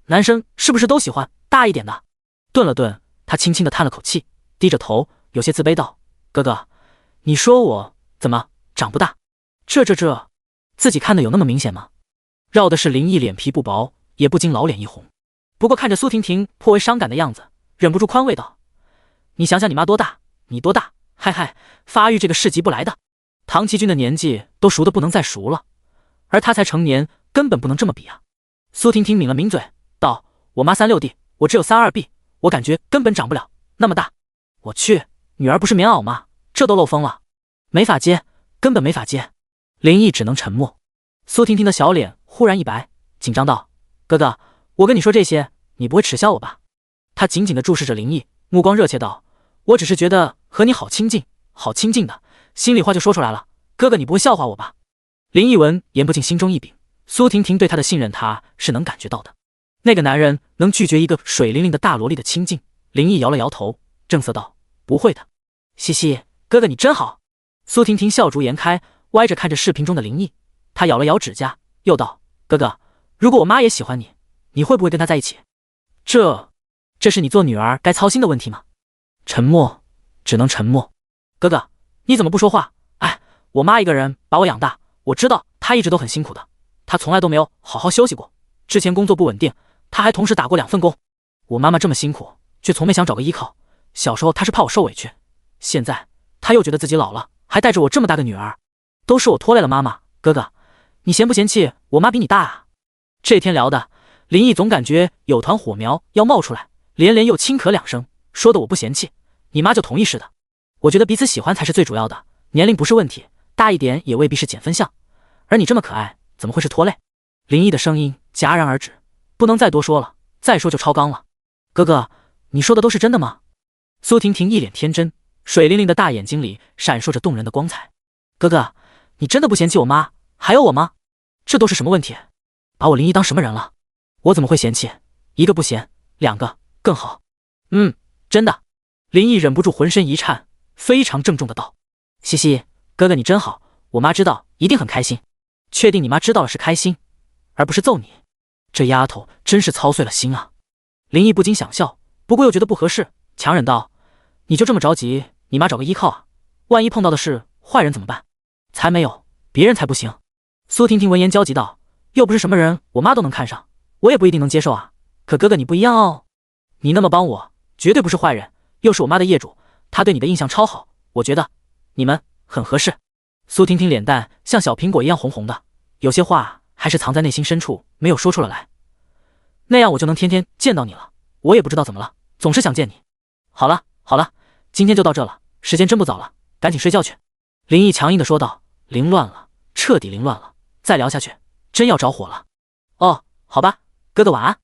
A: 男生是不是都喜欢大一点的？”顿了顿，他轻轻地叹了口气，低着头，有些自卑道：“哥哥，你说我怎么长不大？这，自己看的有那么明显吗？”绕的是林毅脸皮不薄，也不禁老脸一红。不过看着苏婷婷颇为伤感的样子，忍不住宽慰道：“你想想你妈多大，你多大？嗨，发育这个是急不来的。唐奇君的年纪都熟的不能再熟了，而他才成年，根本不能这么比啊。”苏婷婷抿了抿嘴道：“我妈36D，我只有32B，我感觉根本长不了那么大。我去，女儿不是棉袄吗？这都漏风了，没法接，根本没法接。”林毅只能沉默。苏婷婷的小脸忽然一白，紧张道：“哥哥，我跟你说这些，你不会耻笑我吧？”他紧紧地注视着林毅，目光热切道：“我只是觉得和你好亲近，好亲近的，心里话就说出来了。哥哥，你不会笑话我吧？”林毅闻言不禁心中一屏，苏婷婷对他的信任他是能感觉到的。那个男人能拒绝一个水灵灵的大萝莉的亲近？林毅摇了摇头，正色道：“不会的。”嘻嘻，哥哥你真好。苏婷婷笑逐颜开，歪着看着视频中的林毅，他咬了咬指甲，又道：“哥哥，如果我妈也喜欢你，你会不会跟她在一起？这是你做女儿该操心的问题吗？”沉默，只能沉默。哥哥，你怎么不说话？哎，我妈一个人把我养大，我知道她一直都很辛苦的，她从来都没有好好休息过。之前工作不稳定，她还同时打过2份工。我妈妈这么辛苦，却从没想找个依靠。小时候她是怕我受委屈，现在她又觉得自己老了，还带着我这么大个女儿，都是我拖累了妈妈。哥哥，你嫌不嫌弃我妈比你大啊？这天聊的，林毅总感觉有团火苗要冒出来，连连又轻咳2声，说的我不嫌弃，你妈就同意似的。我觉得彼此喜欢才是最主要的，年龄不是问题，大一点也未必是减分项。而你这么可爱，怎么会是拖累？林毅的声音戛然而止，不能再多说了，再说就超纲了。哥哥，你说的都是真的吗？苏婷婷一脸天真，水灵灵的大眼睛里闪烁着动人的光彩。哥哥，你真的不嫌弃我妈，还有我吗？这都是什么问题？把我林毅当什么人了？我怎么会嫌弃？一个不嫌，2个更好。真的。林毅忍不住浑身一颤，非常郑重的道：“嘻嘻，哥哥你真好，我妈知道一定很开心。确定你妈知道了是开心，而不是揍你？这丫头真是操碎了心啊。”林毅不禁想笑，不过又觉得不合适，强忍道：“你就这么着急，你妈找个依靠啊？万一碰到的是坏人怎么办？”才没有，别人才不行。苏婷婷闻言焦急道：“又不是什么人我妈都能看上，我也不一定能接受啊。可哥哥你不一样哦，你那么帮我，绝对不是坏人，又是我妈的业主，她对你的印象超好，我觉得你们很合适。”苏婷婷脸蛋像小苹果一样红红的，有些话还是藏在内心深处没有说出来，那样我就能天天见到你了。我也不知道怎么了，总是想见你。好了，今天就到这了，时间真不早了，赶紧睡觉去。林毅强硬地说道。凌乱了，彻底凌乱了，再聊下去真要着火了。哦，好吧，哥哥晚安。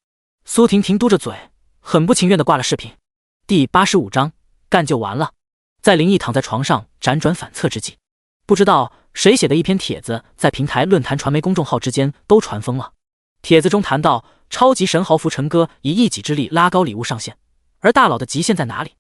A: 苏婷婷嘟着嘴，很不情愿地挂了视频。第85章干就完了。在林毅躺在床上辗转反侧之际，不知道谁写的一篇帖子在平台、论坛、传媒公众号之间都传疯了。帖子中谈到超级神豪福成哥以一己之力拉高礼物上限，而大佬的极限在哪里？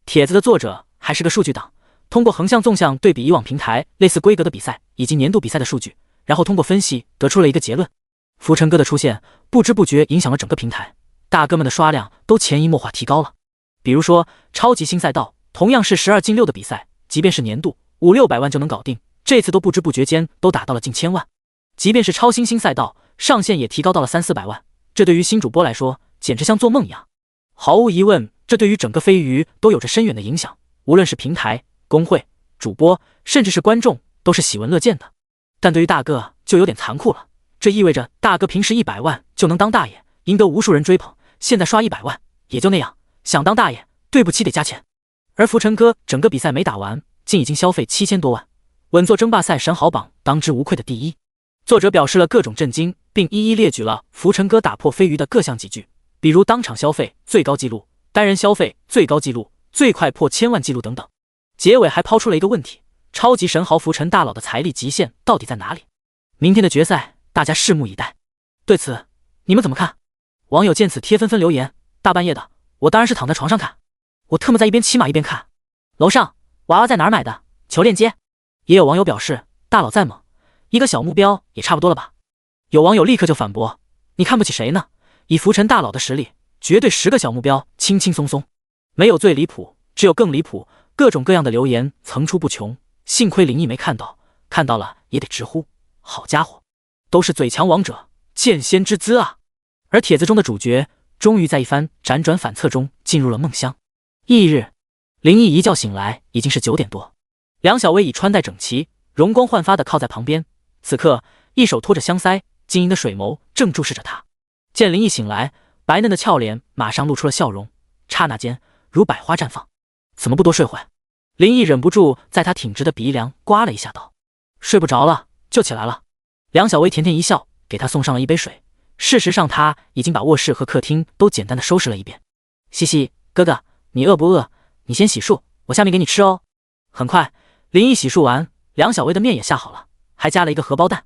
A: 帖子的作者还是个数据党，通过横向纵向对比以往平台类似规格的比赛以及年度比赛的数据，然后通过分析得出了一个结论：福成哥的出现不知不觉影响了整个平台，大哥们的刷量都潜移默化提高了。比如说超级新赛道，同样是12进6的比赛，即便是年度500-600万就能搞定，这次都不知不觉间都打到了近1000万。即便是超新星赛道，上限也提高到了300-400万，这对于新主播来说，简直像做梦一样。毫无疑问，这对于整个飞鱼都有着深远的影响，无论是平台、公会、主播，甚至是观众，都是喜闻乐见的。但对于大哥就有点残酷了，这意味着大哥平时100万就能当大爷，赢得无数人追捧，现在刷100万也就那样，想当大爷，对不起得加钱。而浮尘哥整个比赛没打完，竟已经消费7000多万，稳坐争霸赛神豪榜当之无愧的第一。作者表示了各种震惊，并一一列举了浮尘哥打破飞鱼的各项喜剧，比如当场消费最高纪录、单人消费最高纪录、最快破1000万纪录等等。结尾还抛出了一个问题：超级神豪浮尘大佬的财力极限到底在哪里？明天的决赛，大家拭目以待。对此，你们怎么看？网友见此贴纷纷留言：大半夜的，我当然是躺在床上看，我特么在一边骑马一边看。楼上娃娃在哪儿买的？求链接。也有网友表示：大佬再猛，一个小目标也差不多了吧？有网友立刻就反驳：你看不起谁呢？以浮尘大佬的实力，绝对10个小目标轻轻松松。没有最离谱，只有更离谱。各种各样的留言层出不穷，幸亏林毅没看到，看到了也得直呼：好家伙，都是最强王者，剑仙之姿啊！而帖子中的主角终于在一番辗转反侧中进入了梦乡。翌日，林毅一觉醒来已经是9点多，梁小薇已穿戴整齐，容光焕发的靠在旁边，此刻一手托着香腮，晶莹的水眸正注视着他。见林毅醒来，白嫩的俏脸马上露出了笑容，刹那间如百花绽放。怎么不多睡会？林毅忍不住在他挺直的鼻梁刮了一下，道：睡不着了就起来了。梁小薇甜甜一笑，给他送上了一杯水。事实上他已经把卧室和客厅都简单的收拾了一遍。嘻嘻，哥哥你饿不饿？你先洗漱，我下面给你吃哦。很快林毅洗漱完，梁小薇的面也下好了，还加了一个荷包蛋。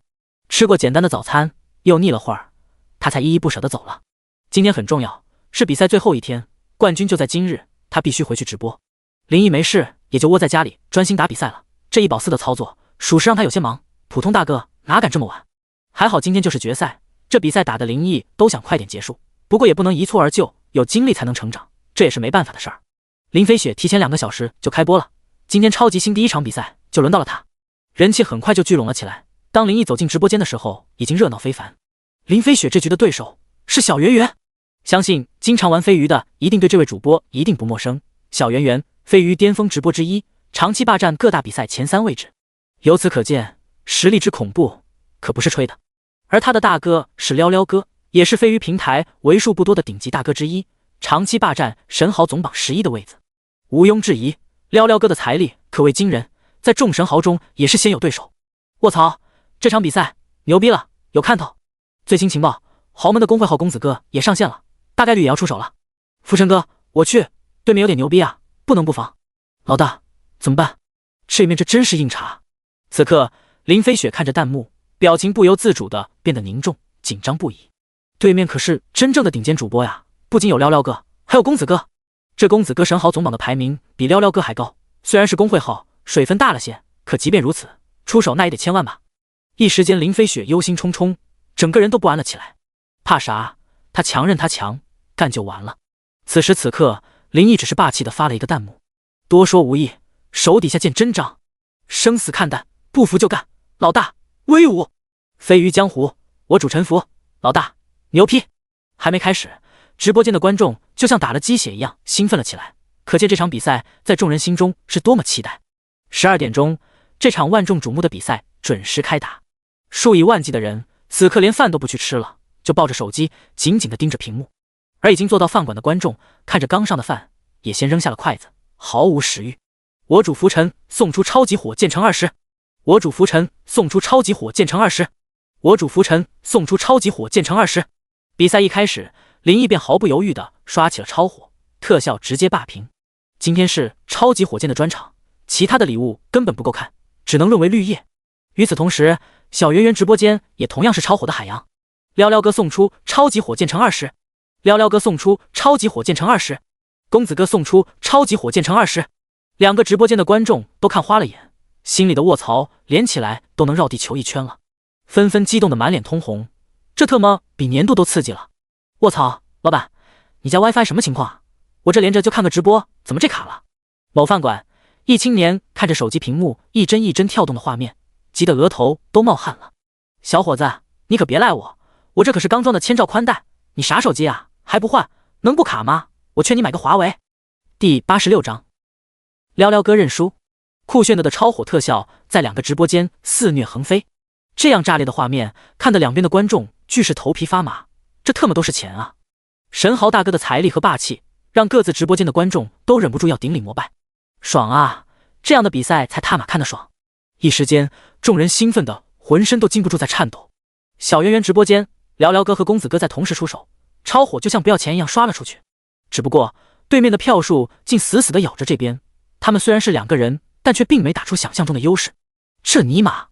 A: 吃过简单的早餐，又腻了会儿，他才依依不舍地走了。今天很重要，是比赛最后一天，冠军就在今日，他必须回去直播。林毅没事也就窝在家里专心打比赛了，这一保4的操作属实让他有些忙，普通大哥哪敢这么晚。还好今天就是决赛，这比赛打的林毅都想快点结束，不过也不能一蹴而就，有经历才能成长，这也是没办法的事儿。林飞雪提前2个小时就开播了，今天超级星第一场比赛就轮到了他，人气很快就聚拢了起来。当林毅走进直播间的时候，已经热闹非凡。林飞雪这局的对手是小圆圆，相信经常玩飞鱼的一定对这位主播一定不陌生。小圆圆，飞鱼巅峰直播之一，长期霸占各大比赛前3位置，由此可见实力之恐怖可不是吹的。而他的大哥是撩撩哥，也是飞鱼平台为数不多的顶级大哥之一，长期霸占神豪总榜11的位子。毋庸置疑，撩撩哥的财力可谓惊人，在众神豪中也是鲜有对手。卧槽，这场比赛牛逼了，有看头。最新情报，豪门的公会号公子哥也上线了，大概率也要出手了。浮尘哥，我去，对面有点牛逼啊，不能不防。老大，怎么办？这面这真是硬茬。此刻林飞雪看着弹幕，表情不由自主地变得凝重紧张不已。对面可是真正的顶尖主播呀，不仅有撩撩哥，还有公子哥。这公子哥神豪总榜的排名比撩撩哥还高，虽然是公会号，水分大了些，可即便如此，出手那也得1000万吧。一时间林飞雪忧心忡忡，整个人都不安了起来。怕啥？他强任他强，干就完了。此时此刻林毅只是霸气地发了一个弹幕：多说无益，手底下见真章，生死看淡，不服就干，老大威武！飞鱼江湖，我主臣服，老大牛批！还没开始，直播间的观众就像打了鸡血一样兴奋了起来，可见这场比赛在众人心中是多么期待。12点钟，这场万众瞩目的比赛准时开打。数以万计的人此刻连饭都不去吃了，就抱着手机紧紧地盯着屏幕。而已经坐到饭馆的观众看着刚上的饭，也先扔下了筷子，毫无食欲。我主浮尘送出超级火箭乘20，我主浮尘送出超级火箭乘20，我主浮尘送出超级火箭乘20。比赛一开始，林毅便毫不犹豫地刷起了超火，特效直接霸屏。今天是超级火箭的专场，其他的礼物根本不够看，只能沦为绿叶。与此同时，小圆圆直播间也同样是超火的海洋。撩撩哥送出超级火箭乘20，撩撩哥送出超级火箭乘20，公子哥送出超级火箭乘20。2个直播间的观众都看花了眼，心里的卧槽连起来都能绕地球1圈了，纷纷激动的满脸通红。这特么比年度都刺激了！卧槽，老板，你家 WiFi 什么情况啊？我这连着就看个直播，怎么这卡了？某饭馆，一青年看着手机屏幕一帧一帧跳动的画面，急得额头都冒汗了。小伙子，你可别赖我，我这可是刚装的千兆宽带，你啥手机啊？还不换，能不卡吗？我劝你买个华为。第86章，撩撩哥认输。酷炫的超火特效在两个直播间肆虐横飞，这样炸裂的画面，看得两边的观众俱是头皮发麻。这特么都是钱啊！神豪大哥的财力和霸气，让各自直播间的观众都忍不住要顶礼膜拜。爽啊！这样的比赛才他妈看得爽！一时间，众人兴奋的浑身都禁不住在颤抖。小圆圆直播间，撩撩哥和公子哥在同时出手，超火就像不要钱一样刷了出去。只不过对面的票数竟死死的咬着这边，他们虽然是2个人，但却并没打出想象中的优势。这尼玛！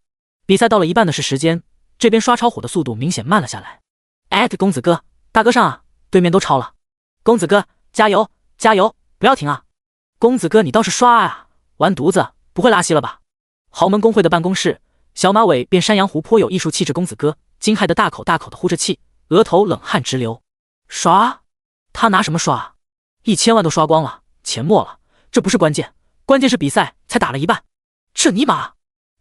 A: 比赛到了一半的时间，这边刷超火的速度明显慢了下来。公子哥，大哥上啊！对面都超了。公子哥，加油加油，不要停啊！公子哥，你倒是刷啊！完犊子，不会拉稀了吧？豪门公会的办公室，小马尾变山羊湖颇有艺术气质，公子哥惊骇的大口大口的呼着气，额头冷汗直流。刷？他拿什么刷？1000万都刷光了，钱没了，这不是关键，关键是比赛才打了一半。这尼玛！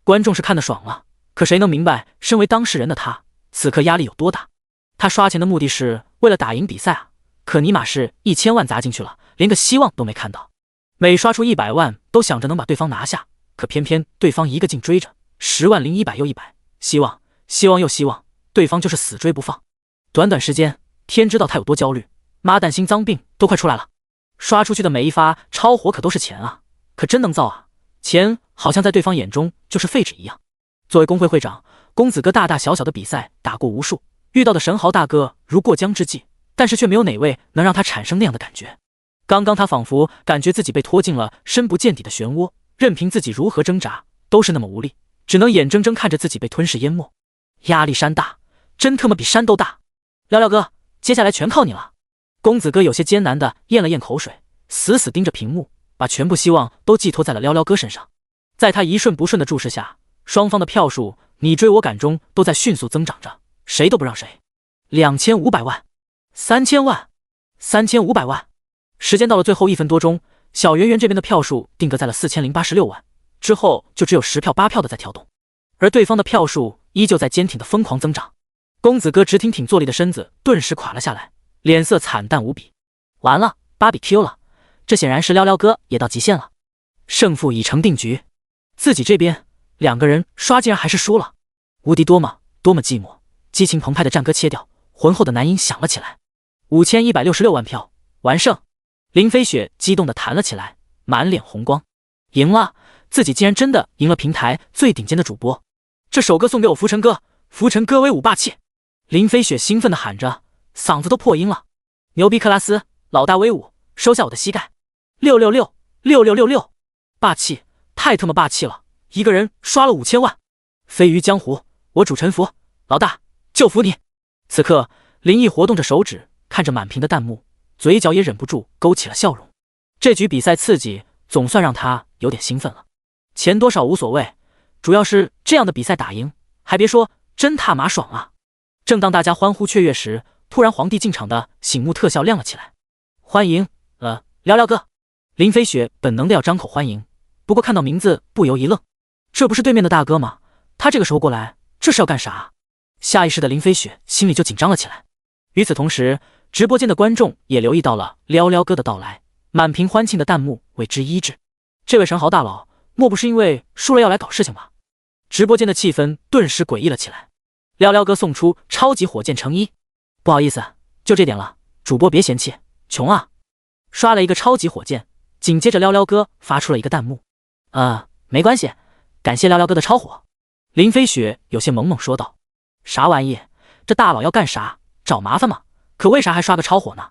A: 观众是看得爽了，可谁能明白身为当事人的他此刻压力有多大？他刷钱的目的是为了打赢比赛啊，可尼玛是1000万砸进去了，连个希望都没看到。每刷出100万都想着能把对方拿下，可偏偏对方一个劲追着，10万零100又100，希望希望又希望，对方就是死追不放。短短时间，天知道他有多焦虑，妈蛋心脏病都快出来了。刷出去的每一发超火可都是钱啊，可真能造啊！钱好像在对方眼中就是废纸一样。作为工会会长，公子哥大大小小的比赛打过无数，遇到的神豪大哥如过江之鲫，但是却没有哪位能让他产生那样的感觉。刚刚他仿佛感觉自己被拖进了深不见底的漩涡，任凭自己如何挣扎，都是那么无力，只能眼睁睁看着自己被吞噬淹没。压力山大，真他妈比山都大！撩撩哥，接下来全靠你了。公子哥有些艰难地咽了咽口水，死死盯着屏幕，把全部希望都寄托在了撩撩哥身上。在他一瞬不瞬的注视下，双方的票数你追我赶中都在迅速增长着，谁都不让谁。2500万，3000万，3500万。时间到了最后1分多钟，小圆圆这边的票数定格在了4086万，之后就只有10票8票的在跳动，而对方的票数依旧在坚挺的疯狂增长。公子哥直挺挺坐立的身子顿时垮了下来，脸色惨淡无比。完了，BBQ了，这显然是撩撩哥也到极限了，胜负已成定局。自己这边2个人刷竟然还是输了，无敌多么多么寂寞。激情澎湃的战歌切掉，浑厚的男音响了起来。5166万票，完胜！林飞雪激动地弹了起来，满脸红光。赢了，自己竟然真的赢了平台最顶尖的主播。这首歌送给我浮尘哥，浮尘哥威武霸气！林飞雪兴奋地喊着，嗓子都破音了。牛逼克拉斯，老大威武，收下我的膝盖！666，6666，霸气，太他妈霸气了！一个人刷了5000万，飞于江湖，我主沉浮，老大就服你！此刻，林毅活动着手指，看着满屏的弹幕，嘴角也忍不住勾起了笑容。这局比赛刺激，总算让他有点兴奋了。钱多少无所谓，主要是这样的比赛打赢，还别说，真他妈爽啊！正当大家欢呼雀跃时，突然皇帝进场的醒目特效亮了起来。欢迎，撩撩哥！林飞雪本能的要张口欢迎，不过看到名字不由一愣，这不是对面的大哥吗？他这个时候过来，这是要干啥？下意识的林飞雪心里就紧张了起来。与此同时，直播间的观众也留意到了撩撩哥的到来，满屏欢庆的弹幕为之一致。这位神豪大佬，莫不是因为输了要来搞事情吧？直播间的气氛顿时诡异了起来。撩撩哥送出超级火箭乘1，不好意思，就这点了，主播别嫌弃，穷啊！刷了一个超级火箭，紧接着撩撩哥发出了一个弹幕，没关系，感谢撩撩哥的超火。林飞雪有些懵懵说道，啥玩意？这大佬要干啥？找麻烦吗？可为啥还刷个超火呢？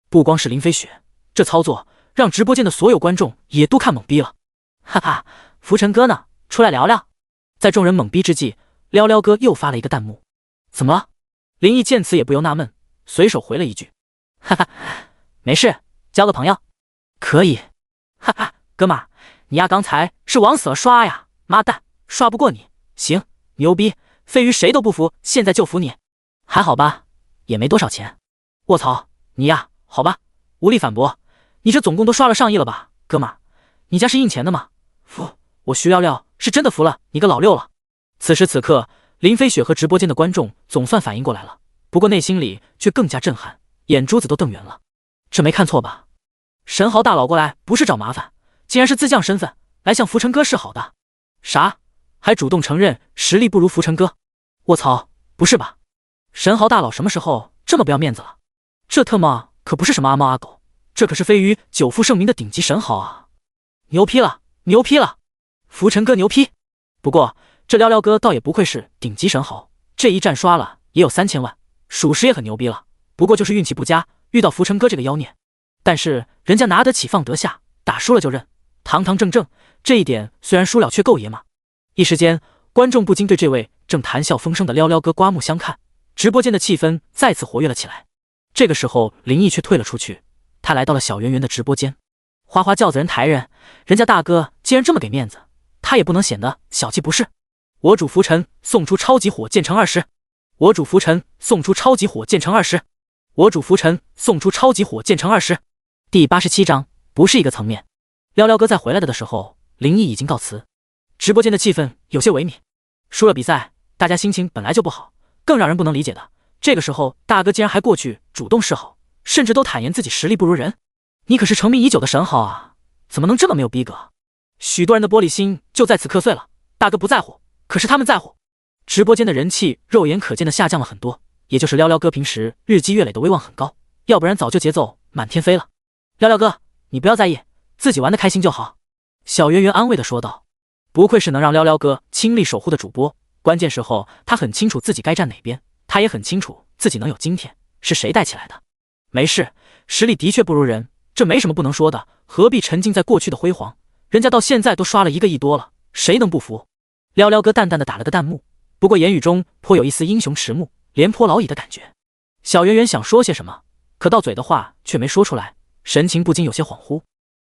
A: 不光是林飞雪，这操作让直播间的所有观众也都看懵逼了。哈哈，浮尘哥呢？出来聊聊。在众人懵逼之际，撩撩哥又发了一个弹幕，怎么了？林毅见此也不由纳闷，随手回了一句，哈哈，没事，交个朋友。可以。哈哈，哥们，你呀刚才是往死了刷呀，妈蛋，刷不过你。行，牛逼，飞鱼谁都不服，现在就服你。还好吧，也没多少钱。卧槽，你呀，好吧，无力反驳。你这总共都刷了上亿了吧，哥们，你家是印钱的吗？服，我徐聊聊是真的服了你个老六了。此时此刻，林飞雪和直播间的观众总算反应过来了，不过内心里却更加震撼，眼珠子都瞪圆了。这没看错吧？神豪大佬过来不是找麻烦，竟然是自降身份来向浮尘哥示好的。啥？还主动承认实力不如浮尘哥？卧槽，不是吧？神豪大佬什么时候这么不要面子了？这特么可不是什么阿猫阿狗，这可是飞鱼久负盛名的顶级神豪啊！牛批了，牛批了！浮尘哥牛批！不过这撩撩哥倒也不愧是顶级神豪，这一战刷了也有3000万，属实也很牛逼了。不过就是运气不佳，遇到浮尘哥这个妖孽。但是人家拿得起放得下，打输了就认，堂堂正正，这一点虽然输了却够爷嘛。一时间，观众不禁对这位正谈笑风生的撩撩哥刮目相看，直播间的气氛再次活跃了起来。这个时候，林毅却退了出去，他来到了小圆圆的直播间。花花轿子人抬人，人家大哥既然这么给面子，他也不能显得小气不是。我主浮尘送出超级火箭城20，我主浮尘送出超级火箭城20，我主浮尘送出超级火箭城20。第87章不是一个层面。撩撩哥在回来的时候，林毅已经告辞。直播间的气氛有些萎靡，输了比赛，大家心情本来就不好。更让人不能理解的，这个时候大哥竟然还过去主动示好，甚至都坦言自己实力不如人。你可是成名已久的神豪啊，怎么能这么没有逼格？许多人的玻璃心就在此磕碎了。大哥不在乎，可是他们在乎。直播间的人气肉眼可见的下降了很多，也就是撩撩哥平时日积月累的威望很高，要不然早就节奏满天飞了。撩撩哥，你不要在意，自己玩得开心就好。小圆圆安慰的说道。不愧是能让撩撩哥倾力守护的主播，关键时候他很清楚自己该站哪边，他也很清楚自己能有今天是谁带起来的。没事，实力的确不如人，这没什么不能说的，何必沉浸在过去的辉煌？人家到现在都刷了1个亿多了，谁能不服？撩撩哥淡淡的打了个弹幕，不过言语中颇有一丝英雄迟暮廉颇老矣的感觉。小圆圆想说些什么，可到嘴的话却没说出来，神情不禁有些恍惚。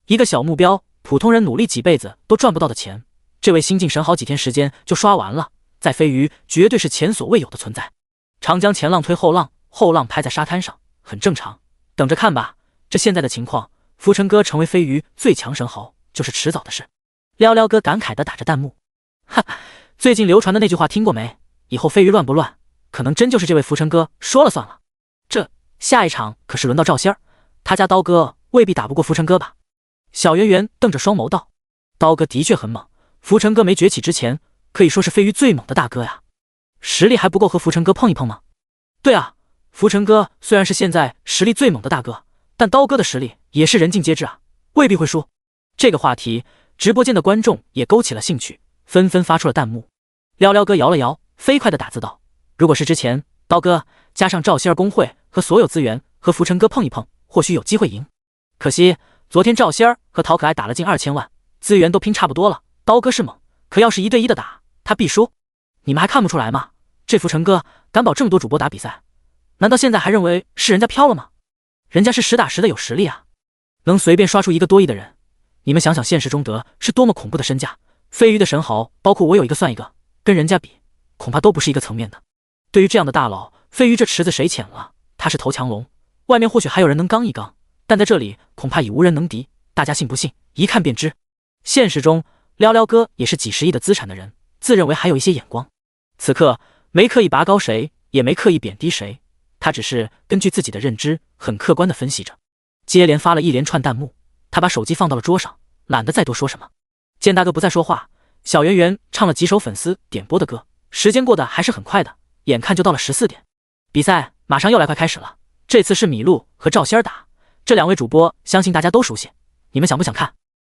A: 一个小目标，普通人努力几辈子都赚不到的钱，这位新晋神豪几天时间就刷完了，在飞鱼绝对是前所未有的存在。长江前浪推后浪，后浪拍在沙滩上，很正常，等着看吧。这现在的情况，浮尘哥成为飞鱼最强神豪就是迟早的事。撩撩哥感慨地打着弹幕，哈，最近流传的那句话听过没？以后飞鱼乱不乱，可能真就是这位浮尘哥说了算了。这下一场可是轮到赵仙儿，他家刀哥未必打不过浮尘哥吧？小圆圆瞪着双眸道，刀哥的确很猛，浮尘哥没崛起之前可以说是飞鱼最猛的大哥呀，实力还不够和浮尘哥碰一碰吗？对啊，浮尘哥虽然是现在实力最猛的大哥，但刀哥的实力也是人尽皆知啊，未必会输。这个话题，直播间的观众也勾起了兴趣，纷纷发出了弹幕。撩撩哥摇了摇，飞快的打字道：如果是之前，刀哥加上赵仙儿工会和所有资源和浮尘哥碰一碰，或许有机会赢。可惜昨天赵仙儿和陶可爱打了近2000万，资源都拼差不多了，刀哥是猛，可要是1对1的打，他必输。你们还看不出来吗？这浮尘哥敢保这么多主播打比赛，难道现在还认为是人家飘了吗？人家是实打实的有实力啊，能随便刷出1个多亿的人，你们想想现实中得是多么恐怖的身价。飞鱼的神豪，包括我有一个算一个，跟人家比，恐怕都不是一个层面的。对于这样的大佬，飞鱼这池子谁潜了，他是头强龙，外面或许还有人能刚一刚，但在这里恐怕已无人能敌，大家信不信，一看便知。现实中，撩撩哥也是几十亿的资产的人，自认为还有一些眼光。此刻没刻意拔高谁，也没刻意贬低谁，他只是根据自己的认知，很客观地分析着。接连发了一连串弹幕，他把手机放到了桌上，懒得再多说什么。见大哥不再说话，小圆圆唱了几首粉丝点播的歌，时间过得还是很快的，眼看就到了14点。比赛马上又来快开始了，这次是米露和赵仙儿打，这2位主播相信大家都熟悉，你们想不想看？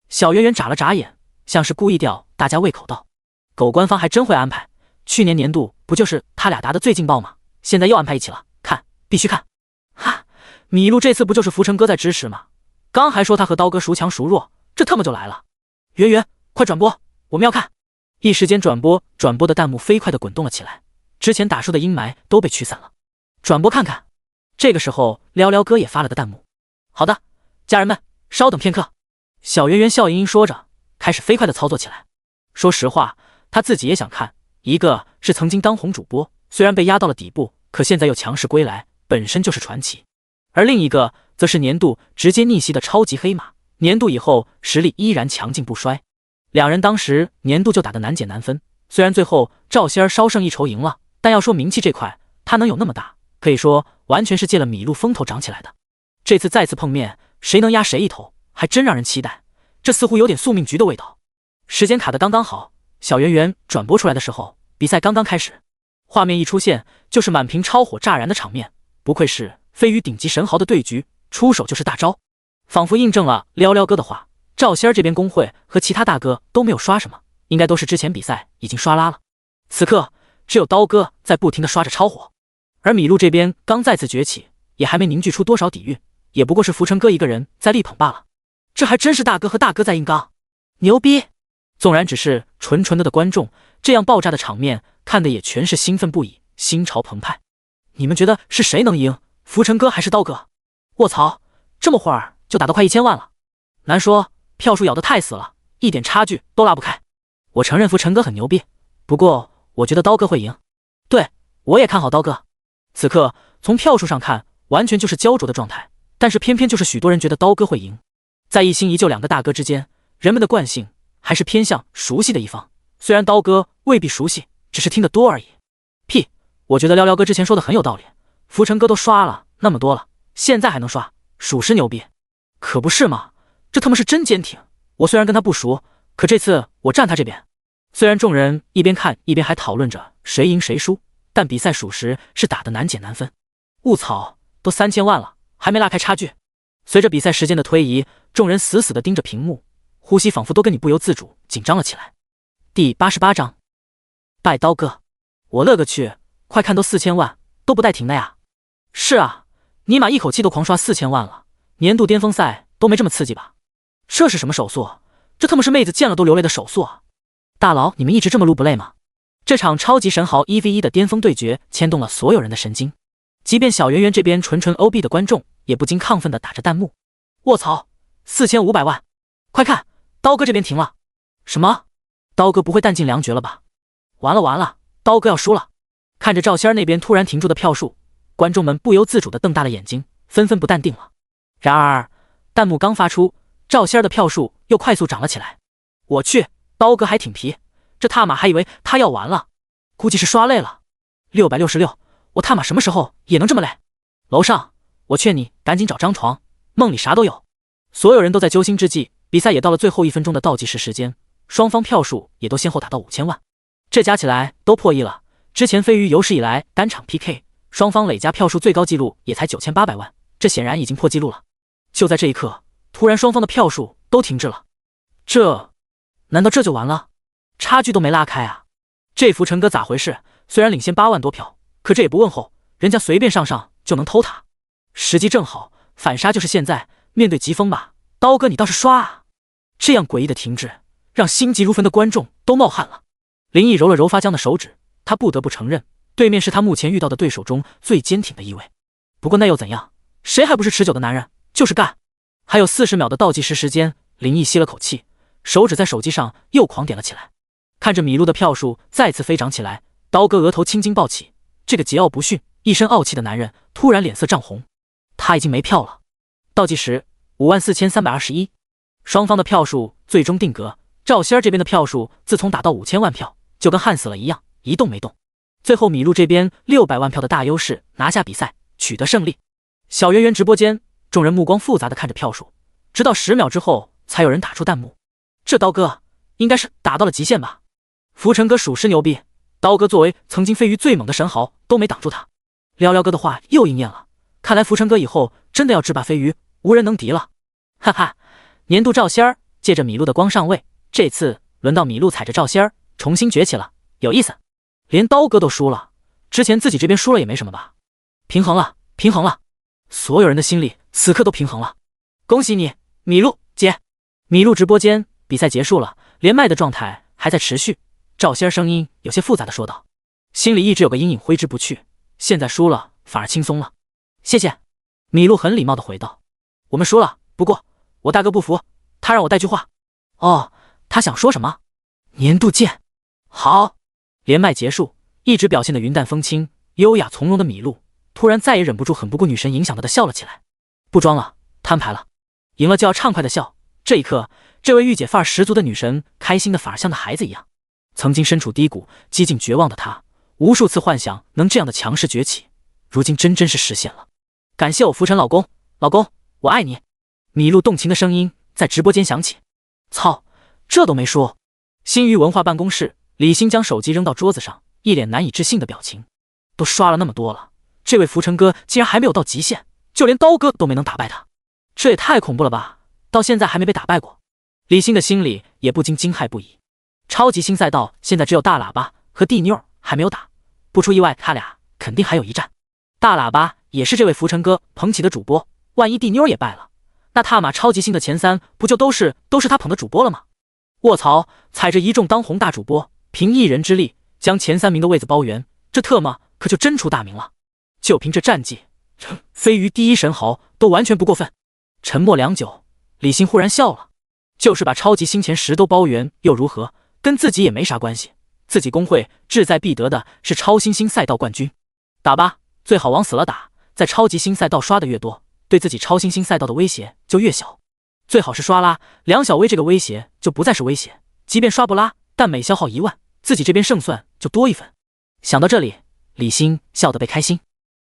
A: 小圆圆眨了眨眼，像是故意吊大家胃口道。狗官方还真会安排，去年年度不就是他俩打的最劲爆吗？现在又安排一起了，看，必须看。哈，米露这次不就是浮尘哥在支持吗？刚还说他和刀哥孰强孰弱，这特么就来了。圆圆，快转播，我们要看！一时间转播的弹幕飞快地滚动了起来，之前打输的阴霾都被驱散了。转播看看。这个时候，撩撩哥也发了个弹幕。好的，家人们，稍等片刻。小圆圆笑盈盈说着，开始飞快地操作起来。说实话，他自己也想看，一个是曾经当红主播，虽然被压到了底部，可现在又强势归来，本身就是传奇；而另一个则是年度直接逆袭的超级黑马，年度以后实力依然强劲不衰。2人当时年度就打得难解难分，虽然最后赵仙儿稍胜一筹赢了，但要说名气这块，他能有那么大，可以说完全是借了米露风头长起来的。这次再次碰面，谁能压谁一头，还真让人期待。这似乎有点宿命局的味道。时间卡得刚刚好，小圆圆转播出来的时候，比赛刚刚开始，画面一出现就是满屏超火炸燃的场面，不愧是非与顶级神豪的对局，出手就是大招，仿佛印证了撩撩哥的话，赵仙儿这边公会和其他大哥都没有刷什么，应该都是之前比赛已经刷拉了。此刻只有刀哥在不停地刷着超火，而米露这边刚再次崛起，也还没凝聚出多少底蕴，也不过是浮尘哥一个人在力捧罢了。这还真是大哥和大哥在硬刚，牛逼！纵然只是纯纯的观众，这样爆炸的场面看的也全是兴奋不已，心潮澎湃。你们觉得是谁能赢，浮尘哥还是刀哥？卧槽，这么会儿就打到快1000万了，难说，票数咬得太死了，一点差距都拉不开。我承认浮尘哥很牛逼，不过我觉得刀哥会赢。对，我也看好刀哥。此刻从票数上看，完全就是焦灼的状态，但是偏偏就是许多人觉得刀哥会赢。在一新一旧两个大哥之间，人们的惯性还是偏向熟悉的一方，虽然刀哥未必熟悉，只是听得多而已。屁，我觉得撩撩哥之前说的很有道理，浮尘哥都刷了那么多了，现在还能刷，属实牛逼。可不是嘛，这他妈是真坚挺。我虽然跟他不熟，可这次我站他这边。虽然众人一边看一边还讨论着谁赢谁输，但比赛属实是打得难解难分。雾草都3000万了，还没拉开差距。随着比赛时间的推移，众人死死地盯着屏幕，呼吸仿佛都跟你不由自主紧张了起来。第88章，拜刀哥！我勒个去，快看都4000万，都不带停的呀！是啊，尼玛一口气都狂刷4000万了，年度巅峰赛都没这么刺激吧？这是什么手速？这他妈是妹子见了都流泪的手速啊！大佬，你们一直这么撸不累吗？这场超级神豪1v1的巅峰对决牵动了所有人的神经，即便小圆圆这边纯纯 OB 的观众也不禁亢奋地打着弹幕。卧槽，4500万！快看，刀哥这边停了。什么？刀哥不会弹尽粮绝了吧？完了完了，刀哥要输了！看着赵仙儿那边突然停住的票数，观众们不由自主地瞪大了眼睛，纷纷不淡定了。然而弹幕刚发出，赵仙儿的票数又快速涨了起来。我去，刀哥还挺皮，这他妈还以为他要完了，估计是刷累了。666，我他妈什么时候也能这么累？楼上，我劝你赶紧找张床，梦里啥都有。所有人都在揪心之际，比赛也到了最后1分钟的倒计时时间，双方票数也都先后达到5000万，这加起来都破亿了。之前飞鱼有史以来单场 PK 双方累加票数最高纪录也才9800万，这显然已经破纪录了。就在这一刻，突然双方的票数都停滞了，难道这就完了？差距都没拉开啊！这浮尘哥咋回事？虽然领先8万多票，可这也不问候，人家随便上就能偷塔。时机正好，反杀就是现在，面对疾风吧，刀哥你倒是刷啊！这样诡异的停滞，让心急如焚的观众都冒汗了。林毅揉了揉发僵的手指，他不得不承认，对面是他目前遇到的对手中最坚挺的一位。不过那又怎样？谁还不是持久的男人？就是干！还有40秒的倒计时时间，林毅吸了口气，手指在手机上又狂点了起来。看着米露的票数再次飞涨起来，刀哥额头青筋暴起，这个桀骜不驯、一身傲气的男人突然脸色涨红，他已经没票了。倒计时54321，双方的票数最终定格。赵仙儿这边的票数自从打到5000万票，就跟焊死了一样，一动没动。最后米露这边600万票的大优势拿下比赛，取得胜利。小圆圆直播间，众人目光复杂的看着票数，直到10秒之后才有人打出弹幕：这刀哥应该是打到了极限吧？浮尘哥属实牛逼，刀哥作为曾经飞鱼最猛的神豪都没挡住他。撩撩哥的话又应验了，看来浮尘哥以后真的要制霸飞鱼，无人能敌了。哈哈，年度赵仙儿借着米露的光上位，这次轮到米露踩着赵仙儿重新崛起了，有意思。连刀哥都输了，之前自己这边输了也没什么吧？平衡了，平衡了，所有人的心里此刻都平衡了。恭喜你，米露姐！米露直播间，比赛结束了，连麦的状态还在持续。赵仙儿声音有些复杂的说道，心里一直有个阴影挥之不去，现在输了反而轻松了。谢谢。米露很礼貌的回道，我们输了，不过我大哥不服，他让我带句话。哦，他想说什么？年度见。好。连麦结束，一直表现得云淡风轻、优雅从容的米露，突然再也忍不住很不顾女神影响的笑了起来。不装了，摊牌了，赢了就要畅快的笑。这一刻，这位御姐范儿十足的女神开心的反而像个孩子一样。曾经身处低谷、几近绝望的他，无数次幻想能这样的强势崛起，如今真是实现了。感谢我浮尘老公，老公，我爱你。米露动情的声音在直播间响起。操，这都没说。新娱文化办公室，李欣将手机扔到桌子上，一脸难以置信的表情。都刷了那么多了，这位浮尘哥竟然还没有到极限，就连刀哥都没能打败他，这也太恐怖了吧！到现在还没被打败过。李欣的心里也不禁惊骇不已。超级新赛道现在只有大喇叭和地妞还没有打，不出意外他俩肯定还有一战。大喇叭也是这位浮尘哥捧起的主播，万一地妞也败了，那他妈超级新的前3不就都是他捧的主播了吗？卧槽，踩着一众当红大主播，凭一人之力将前3名的位子包圆，这特么可就真出大名了。就凭这战绩，飞鱼第1神豪都完全不过分。沉默良久，李欣忽然笑了，就是把超级新前10都包圆又如何，跟自己也没啥关系。自己工会志在必得的是超新星赛道冠军。打吧，最好往死了打，在超级新赛道刷的越多，对自己超新星赛道的威胁就越小。最好是刷拉梁小薇，这个威胁就不再是威胁，即便刷不拉，但每消耗1万，自己这边胜算就多1分。想到这里，李欣笑得倍开心。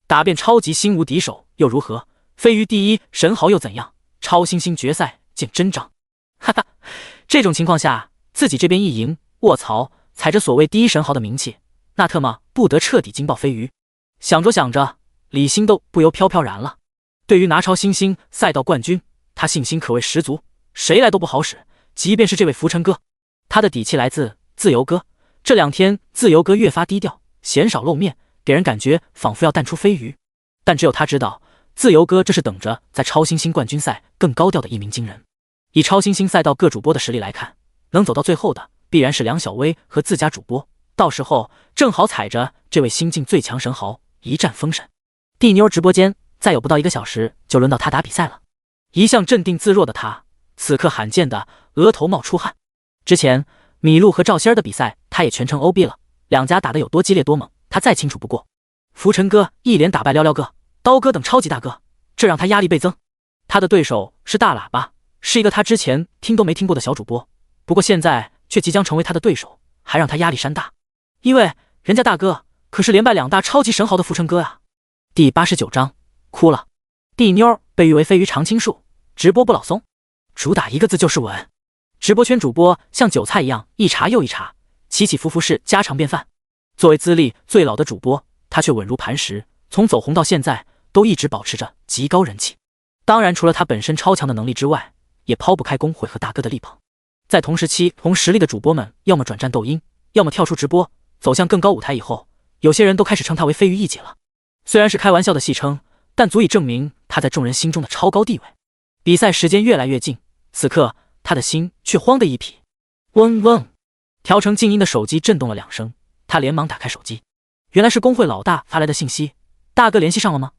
A: 打遍超级新无敌手又如何？飞鱼第1神豪又怎样？超新星决赛见真章！哈哈，这种情况下，自己这边一赢，卧槽，踩着所谓第1神豪的名气，那特么不得彻底惊爆飞鱼。想着想着，李欣都不由飘飘然了。对于拿超新星赛道冠军，他信心可谓十足，谁来都不好使，即便是这位浮尘哥。他的底气来自自由哥，这2天自由哥越发低调，鲜少露面，给人感觉仿佛要淡出飞鱼。但只有他知道，自由哥这是等着在超新星冠军赛更高调的一名惊人。以超新星赛道各主播的实力来看，能走到最后的必然是梁小薇和自家主播，到时候正好踩着这位新晋最强神豪一战封神。地妞直播间再有不到1个小时就轮到他打比赛了。一向镇定自若的他，此刻罕见的额头冒出汗。之前米露和赵仙儿的比赛，他也全程 OB 了，两家打得有多激烈多猛，他再清楚不过。浮尘哥一连打败撩撩哥、刀哥等超级大哥，这让他压力倍增。他的对手是大喇叭，是一个他之前听都没听过的小主播，不过现在却即将成为他的对手，还让他压力山大。因为人家大哥可是连败2大超级神豪的浮尘哥啊！第89章，哭了。地妞被誉为飞鱼常青树，直播不老松，主打一个字就是稳。直播圈主播像韭菜一样一茬又一茬，起起伏伏是家常便饭。作为资历最老的主播，他却稳如磐石，从走红到现在都一直保持着极高人气。当然，除了他本身超强的能力之外，也抛不开工会和大哥的力捧。在同时期同实力的主播们，要么转战抖音，要么跳出直播，走向更高舞台以后，有些人都开始称他为飞鱼一姐了。虽然是开玩笑的戏称，但足以证明他在众人心中的超高地位。比赛时间越来越近，此刻他的心却慌得一匹。嗡嗡，调成静音的手机震动了2声，他连忙打开手机，原来是工会老大发来的信息。大哥联系上了吗？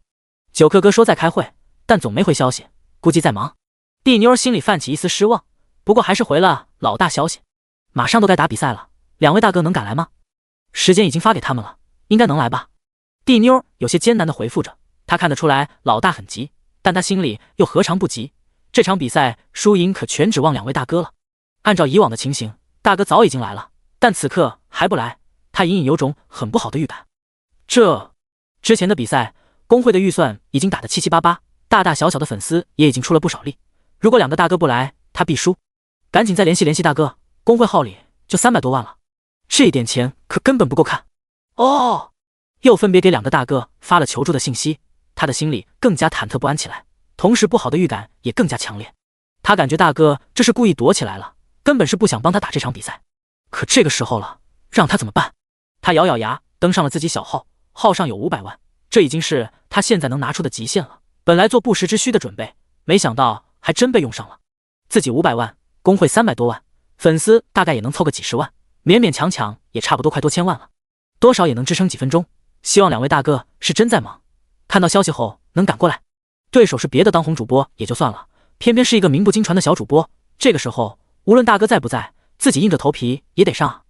A: 九克哥说在开会，但总没回消息，估计在忙。地妞心里泛起一丝失望，不过还是回了老大消息。马上都该打比赛了，2位大哥能赶来吗？时间已经发给他们了，应该能来吧。地妞有些艰难地回复着，他看得出来老大很急，但他心里又何尝不急？这场比赛输赢可全指望2位大哥了。按照以往的情形，大哥早已经来了，但此刻还不来，他隐隐有种很不好的预感。之前的比赛，工会的预算已经打得七七八八，大大小小的粉丝也已经出了不少力。如果2个大哥不来，他必输。赶紧再联系联系大哥，工会号里就300多万了，这点钱可根本不够看。哦，又分别给2个大哥发了求助的信息，他的心里更加忐忑不安起来，同时不好的预感也更加强烈。他感觉大哥这是故意躲起来了，根本是不想帮他打这场比赛。可这个时候了，让他怎么办？他咬咬牙登上了自己小号，号上有500万，这已经是他现在能拿出的极限了。本来做不时之需的准备，没想到还真被用上了。自己500万，工会300多万，粉丝大概也能凑个几十万，勉勉强强也差不多快多千万了，多少也能支撑几分钟。希望2位大哥是真在忙，看到消息后能赶过来。对手是别的当红主播也就算了，偏偏是一个名不经传的小主播，这个时候无论大哥在不在，自己硬着头皮也得上啊。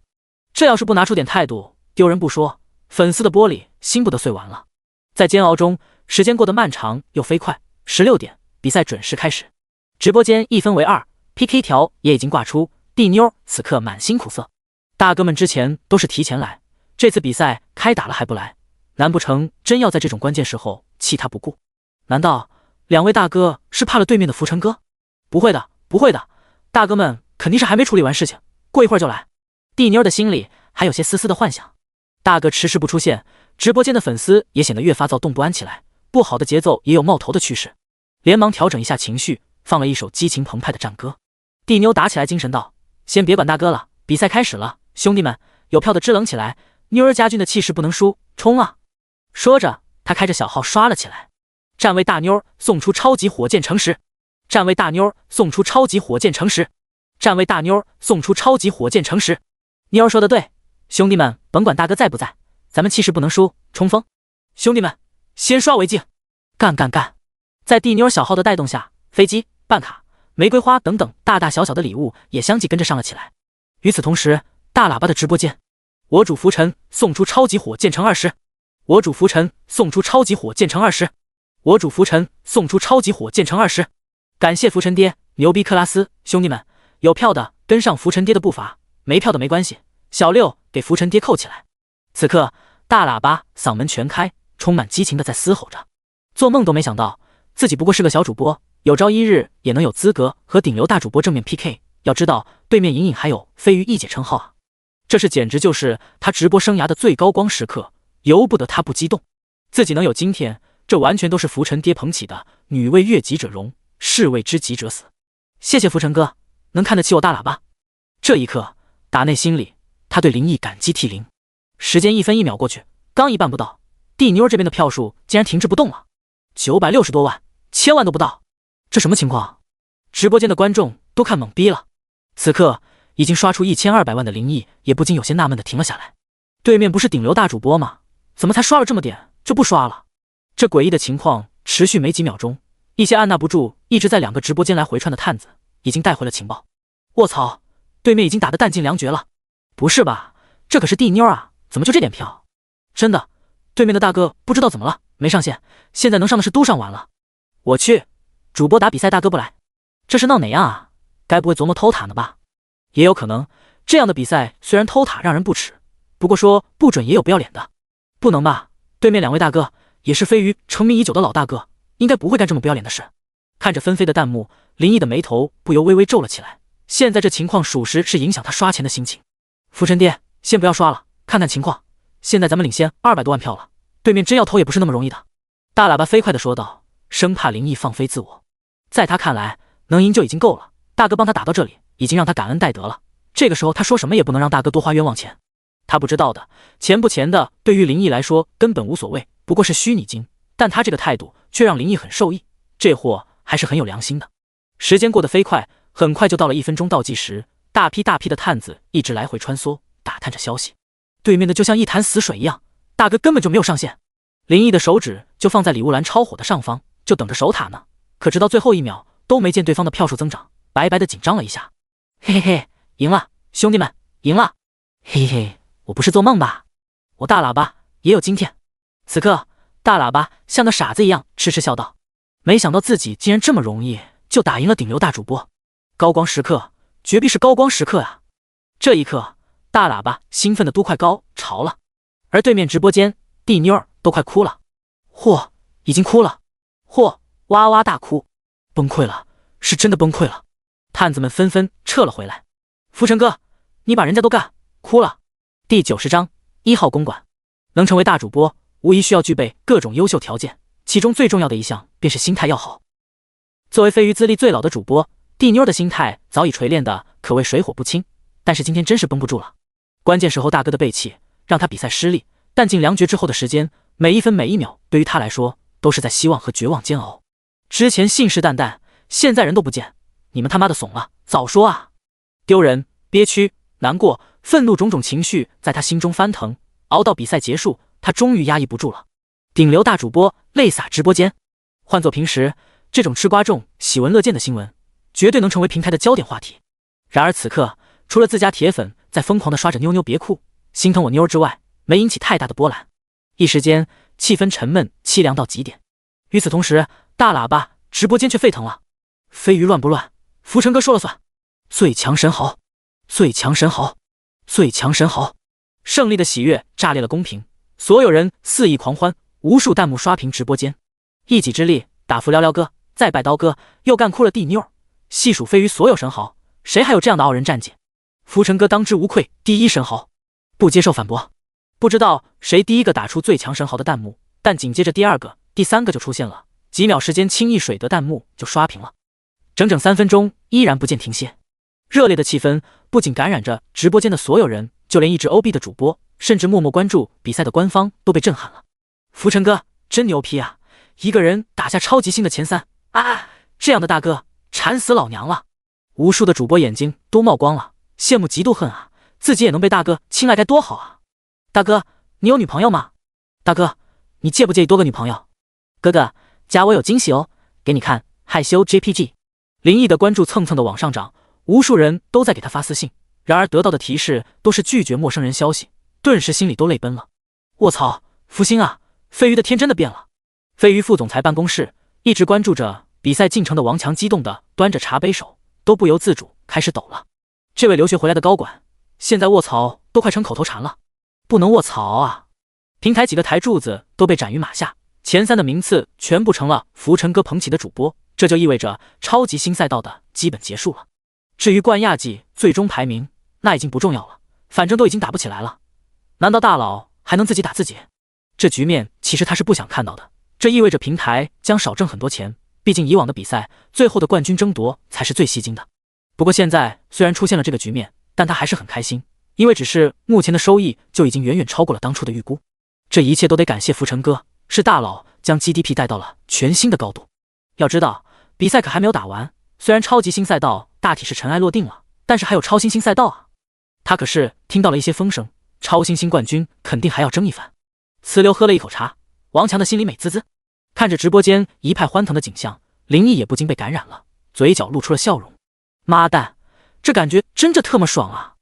A: 这要是不拿出点态度，丢人不说，粉丝的玻璃心不得碎完了。在煎熬中，时间过得漫长又飞快。16点，比赛准时开始。直播间一分为2，PK 条也已经挂出。地妞此刻满心苦涩，大哥们之前都是提前来，这次比赛开打了还不来，难不成真要在这种关键时候弃他不顾？难道两位大哥是怕了对面的浮尘哥？不会的，不会的，大哥们肯定是还没处理完事情，过一会儿就来。地妞的心里还有些丝丝的幻想。大哥迟迟不出现，直播间的粉丝也显得越发躁动不安起来，不好的节奏也有冒头的趋势，连忙调整一下情绪，放了一首激情澎湃的战歌。地妞打起来精神道：先别管大哥了，比赛开始了，兄弟们，有票的支棱起来，妞儿家军的气势不能输，冲啊！说着，他开着小号刷了起来。站位大妞送出超级火箭乘10，站位大妞送出超级火箭乘10，站位大妞送出超级火箭乘10。妞儿说的对，兄弟们，甭管大哥在不在，咱们气势不能输，冲锋！兄弟们，先刷为敬，干干干！在地妞小号的带动下，飞机、办卡、玫瑰花等等大大小小的礼物也相继跟着上了起来。与此同时，大喇叭的直播间，我主浮尘送出超级火箭乘20，我主浮尘送出超级火箭乘20，我主浮尘送出超级火箭乘20。感谢浮尘爹，牛逼克拉斯！兄弟们，有票的跟上浮尘爹的步伐，没票的没关系，小六给浮尘爹扣起来！此刻，大喇叭嗓门全开，充满激情的在嘶吼着。做梦都没想到，自己不过是个小主播，有朝一日也能有资格和顶流大主播正面 PK。要知道，对面隐隐还有飞鱼一姐称号啊！这是简直就是他直播生涯的最高光时刻，由不得他不激动。自己能有今天，这完全都是浮尘爹捧起的。女为悦己者容，士为知己者死。谢谢浮尘哥，能看得起我大喇叭。这一刻，打内心里他对林毅感激涕零。时间1分1秒过去，刚一半不到，地妞这边的票数竟然停滞不动了，960多万，1000万都不到，这什么情况？直播间的观众都看懵逼了。此刻已经刷出1200万的林毅也不禁有些纳闷的停了下来。对面不是顶流大主播吗？怎么才刷了这么点就不刷了？这诡异的情况持续没几秒钟，一些按捺不住一直在2个直播间来回串的探子已经带回了情报。卧槽，对面已经打得弹尽粮绝了！不是吧，这可是地妞啊，怎么就这点票？真的，对面的大哥不知道怎么了，没上线，现在能上的是都上完了。我去，主播打比赛大哥不来，这是闹哪样啊？该不会琢磨偷塔呢吧？也有可能，这样的比赛虽然偷塔让人不齿，不过说不准也有不要脸的。不能吧？对面2位大哥也是飞鱼成名已久的老大哥，应该不会干这么不要脸的事。看着纷飞的弹幕，林毅的眉头不由微微皱了起来。现在这情况属实是影响他刷钱的心情。浮尘爹，先不要刷了，看看情况。现在咱们领先200多万票了，对面真要偷也不是那么容易的。大喇叭飞快地说道，生怕林毅放飞自我。在他看来，能赢就已经够了。大哥帮他打到这里，已经让他感恩戴德了。这个时候他说什么也不能让大哥多花冤枉钱。他不知道的，钱不钱的对于林毅来说根本无所谓，不过是虚拟金，但他这个态度却让林毅很受益。这货还是很有良心的。时间过得飞快，很快就到了1分钟倒计时，大批大批的探子一直来回穿梭，打探着消息。对面的就像一潭死水一样，大哥根本就没有上线。林毅的手指就放在礼物栏超火的上方，就等着守塔呢。可直到最后1秒都没见对方的票数增长，白白的紧张了一下。嘿嘿嘿，赢了，兄弟们，赢了！嘿嘿，我不是做梦吧？我大喇叭也有今天。此刻，大喇叭像个傻子一样痴痴笑道：没想到自己竟然这么容易就打赢了顶流大主播，高光时刻，绝壁是高光时刻啊！这一刻，大喇叭兴奋的都快高潮了，而对面直播间地妞儿都快哭了，嚯，已经哭了，嚯，哇哇大哭，崩溃了，是真的崩溃了。探子们纷纷撤了回来。浮尘哥，你把人家都干哭了。第90章1号公馆。能成为大主播，无疑需要具备各种优秀条件，其中最重要的一项便是心态要好。作为飞鱼资历最老的主播，地妞的心态早已锤炼的可谓水火不侵，但是今天真是绷不住了。关键时候大哥的背弃让他比赛失利，弹尽粮绝之后的时间，每一分每一秒对于他来说都是在希望和绝望煎熬。之前信誓旦旦，现在人都不见，你们他妈的怂了，早说啊！丢人、憋屈、难过、愤怒种种情绪在他心中翻腾，熬到比赛结束，他终于压抑不住了。顶流大主播泪洒直播间，换做平时，这种吃瓜众喜闻乐见的新闻，绝对能成为平台的焦点话题。然而此刻，除了自家铁粉在疯狂的刷着妞妞别哭，心疼我妞之外，没引起太大的波澜。一时间，气氛沉闷凄凉到极点。与此同时，大喇叭直播间却沸腾了。飞鱼乱不乱？浮尘哥说了算。最强神豪，最强神豪，最强神豪！胜利的喜悦炸裂了公屏，所有人肆意狂欢，无数弹幕刷屏直播间。一己之力打服寥寥哥，再拜刀哥，又干哭了地妞。细数飞鱼所有神豪，谁还有这样的傲人战绩？浮尘哥当之无愧第一神豪，不接受反驳。不知道谁第一个打出最强神豪的弹幕，但紧接着第二个、第三个就出现了，几秒时间轻易水得弹幕就刷屏了，整整3分钟依然不见停歇。热烈的气氛不仅感染着直播间的所有人，就连一直 OB 的主播，甚至默默关注比赛的官方都被震撼了。浮尘哥真牛批啊，一个人打下超级星的前3啊！这样的大哥馋死老娘了。无数的主播眼睛都冒光了，羡慕嫉妒恨啊，自己也能被大哥青睐该多好啊。大哥你有女朋友吗？大哥你介不介意多个女朋友？哥哥加我有惊喜哦，给你看，害羞 JPG。 林毅的关注蹭蹭的往上涨，无数人都在给他发私信，然而得到的提示都是拒绝陌生人消息，顿时心里都泪奔了。卧槽，福星啊，飞鱼的天真的变了。飞鱼副总裁办公室一直关注着比赛进程的王强激动的端着茶杯手都不由自主开始抖了。这位留学回来的高管现在卧槽都快成口头禅了，不能卧槽啊。平台几个台柱子都被斩于马下，前3的名次全部成了浮尘哥捧起的主播，这就意味着超级新赛道的基本结束了。至于冠亚季最终排名，那已经不重要了，反正都已经打不起来了，难道大佬还能自己打自己？这局面其实他是不想看到的，这意味着平台将少挣很多钱，毕竟以往的比赛最后的冠军争夺才是最吸睛的。不过现在虽然出现了这个局面，但他还是很开心，因为只是目前的收益就已经远远超过了当初的预估。这一切都得感谢浮尘哥，是大佬将 GDP 带到了全新的高度。要知道比赛可还没有打完，虽然超级新赛道大体是尘埃落定了，但是还有超新星赛道啊。他可是听到了一些风声，超新星冠军肯定还要争一番。呲溜喝了一口茶，王强的心里美滋滋。看着直播间一派欢腾的景象，林毅也不禁被感染了，嘴角露出了笑容。妈蛋，这感觉真这特么爽啊！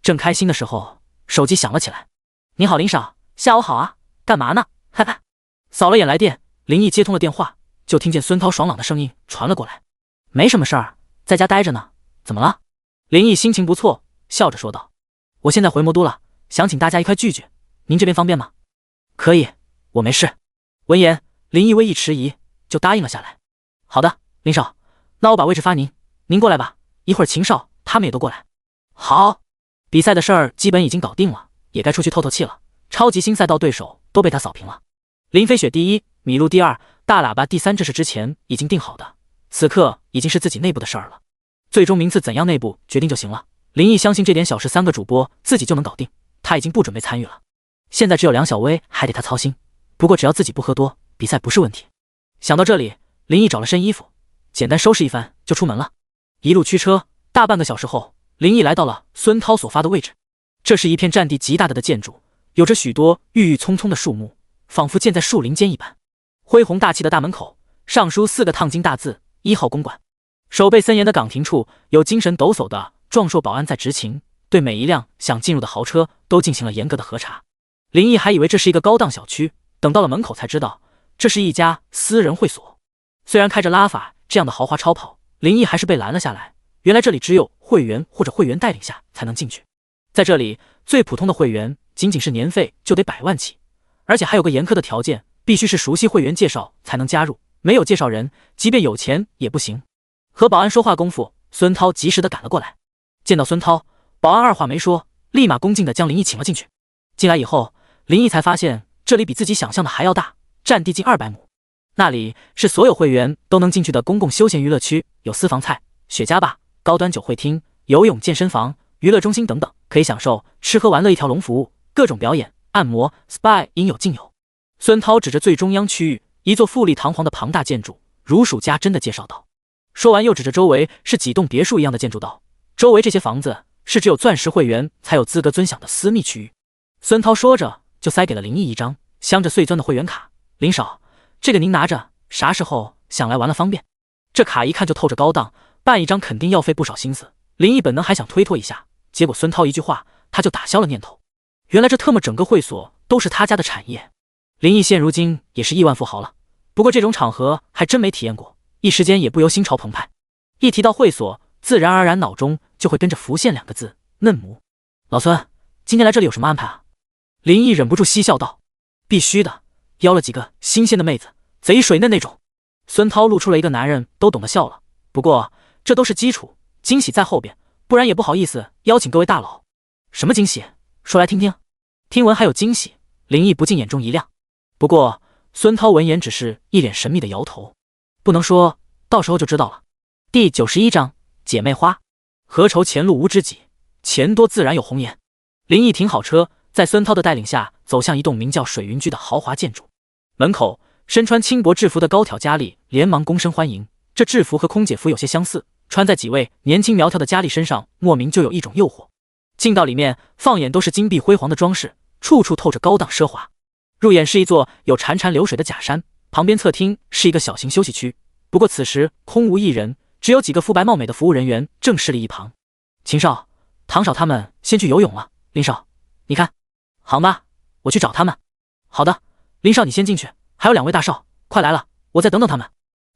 A: 正开心的时候，手机响了起来。你好林少，下午好啊，干嘛呢？哈哈。扫了眼来电，林毅接通了电话，就听见孙涛爽朗的声音传了过来。没什么事儿，在家待着呢。怎么了？林毅心情不错，笑着说道。我现在回魔都了，想请大家一块聚聚，您这边方便吗？可以，我没事。闻言，林毅微一迟疑，就答应了下来。好的，林少，那我把位置发您，您过来吧，一会儿秦少他们也都过来。好。比赛的事儿基本已经搞定了，也该出去透透气了。超级新赛道对手都被他扫平了，林飞雪第1，米露第2，大喇叭第3，这是之前已经定好的，此刻已经是自己内部的事儿了。最终名次怎样内部决定就行了，林毅相信这点小事3个主播自己就能搞定，他已经不准备参与了。现在只有梁小薇还得他操心，不过只要自己不喝多，比赛不是问题。想到这里，林毅找了身衣服，简单收拾一番就出门了。一路驱车，大半个小时后，林毅来到了孙涛所发的位置。这是一片占地极大的建筑，有着许多郁郁葱葱的树木，仿佛建在树林间一般。恢宏大气的大门口上书4个烫金大字：1号公馆。守备森严的岗亭处有精神抖擞的壮硕保安在执勤，对每一辆想进入的豪车都进行了严格的核查。林毅还以为这是一个高档小区，等到了门口才知道这是一家私人会所。虽然开着拉法这样的豪华超跑，林毅还是被拦了下来。原来这里只有会员或者会员带领下才能进去。在这里，最普通的会员仅仅是年费就得100万起，而且还有个严苛的条件，必须是熟悉会员介绍才能加入，没有介绍人，即便有钱也不行。和保安说话功夫，孙涛及时的赶了过来。见到孙涛，保安二话没说，立马恭敬的将林毅请了进去。进来以后，林毅才发现这里比自己想象的还要大，占地近200亩。那里是所有会员都能进去的公共休闲娱乐区，有私房菜、雪茄吧、高端酒会厅、游泳健身房、娱乐中心等等，可以享受吃喝玩乐一条龙服务，各种表演、按摩、SPA 应有尽有。孙涛指着最中央区域一座富丽堂皇的庞大建筑，如数家珍的介绍道。说完又指着周围是几栋别墅一样的建筑道，周围这些房子是只有钻石会员才有资格尊享的私密区域。孙涛说着就塞给了林毅一张镶着碎钻的会员卡。林少，这个您拿着，啥时候想来玩了方便。这卡一看就透着高档，办一张肯定要费不少心思。林毅本能还想推脱一下，结果孙涛一句话他就打消了念头。原来这特么整个会所都是他家的产业。林毅现如今也是亿万富豪了，不过这种场合还真没体验过，一时间也不由心潮澎湃。一提到会所，自然而然脑中就会跟着浮现2个字：嫩模。老孙，今天来这里有什么安排啊？林毅忍不住嬉笑道：“必须的，邀了几个新鲜的妹子，贼水嫩那种。”孙涛露出了一个男人都懂得笑了。不过这都是基础，惊喜在后边，不然也不好意思邀请各位大佬。什么惊喜？说来听听。听闻还有惊喜，林毅不禁眼中一亮。不过孙涛闻言只是一脸神秘的摇头，不能说，到时候就知道了。第91章姐妹花。何愁前路无知己，钱多自然有红颜。林毅停好车，在孙涛的带领下走向一栋名叫水云居的豪华建筑。门口身穿轻薄制服的高挑佳丽连忙躬身欢迎，这制服和空姐服有些相似，穿在几位年轻苗条的佳丽身上，莫名就有一种诱惑。进到里面，放眼都是金碧辉煌的装饰，处处透着高档奢华。入眼是一座有潺潺流水的假山，旁边侧厅是一个小型休息区，不过此时空无一人，只有几个肤白貌美的服务人员正侍立一旁。秦少、唐少他们先去游泳了，林少，你看。好吧，我去找他们。好的，林少你先进去，还有2位大少，快来了，我再等等他们。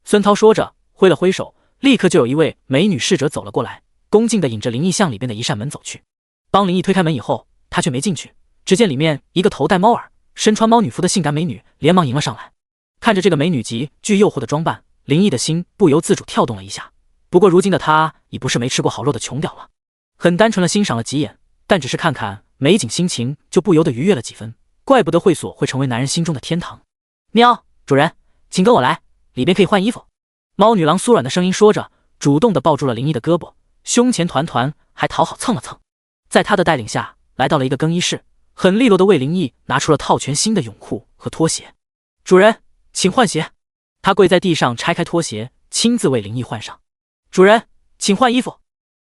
A: 孙涛说着挥了挥手，立刻就有一位美女侍者走了过来，恭敬地引着林毅向里边的一扇门走去。帮林毅推开门以后，他却没进去，只见里面一个头戴猫耳、身穿猫女服的性感美女连忙迎了上来。看着这个美女极具诱惑的装扮，林毅的心不由自主跳动了一下。不过如今的他已不是没吃过好肉的穷屌了，很单纯的欣赏了几眼，但只是看看美景，心情就不由得愉悦了几分。怪不得会所会成为男人心中的天堂。喵，主人，请跟我来，里边可以换衣服。猫女郎酥软的声音说着，主动地抱住了林毅的胳膊，胸前团团，还讨好蹭了蹭。在她的带领下，来到了一个更衣室，很利落地为林毅拿出了套全新的泳裤和拖鞋。主人，请换鞋。她跪在地上拆开拖鞋，亲自为林毅换上。主人，请换衣服。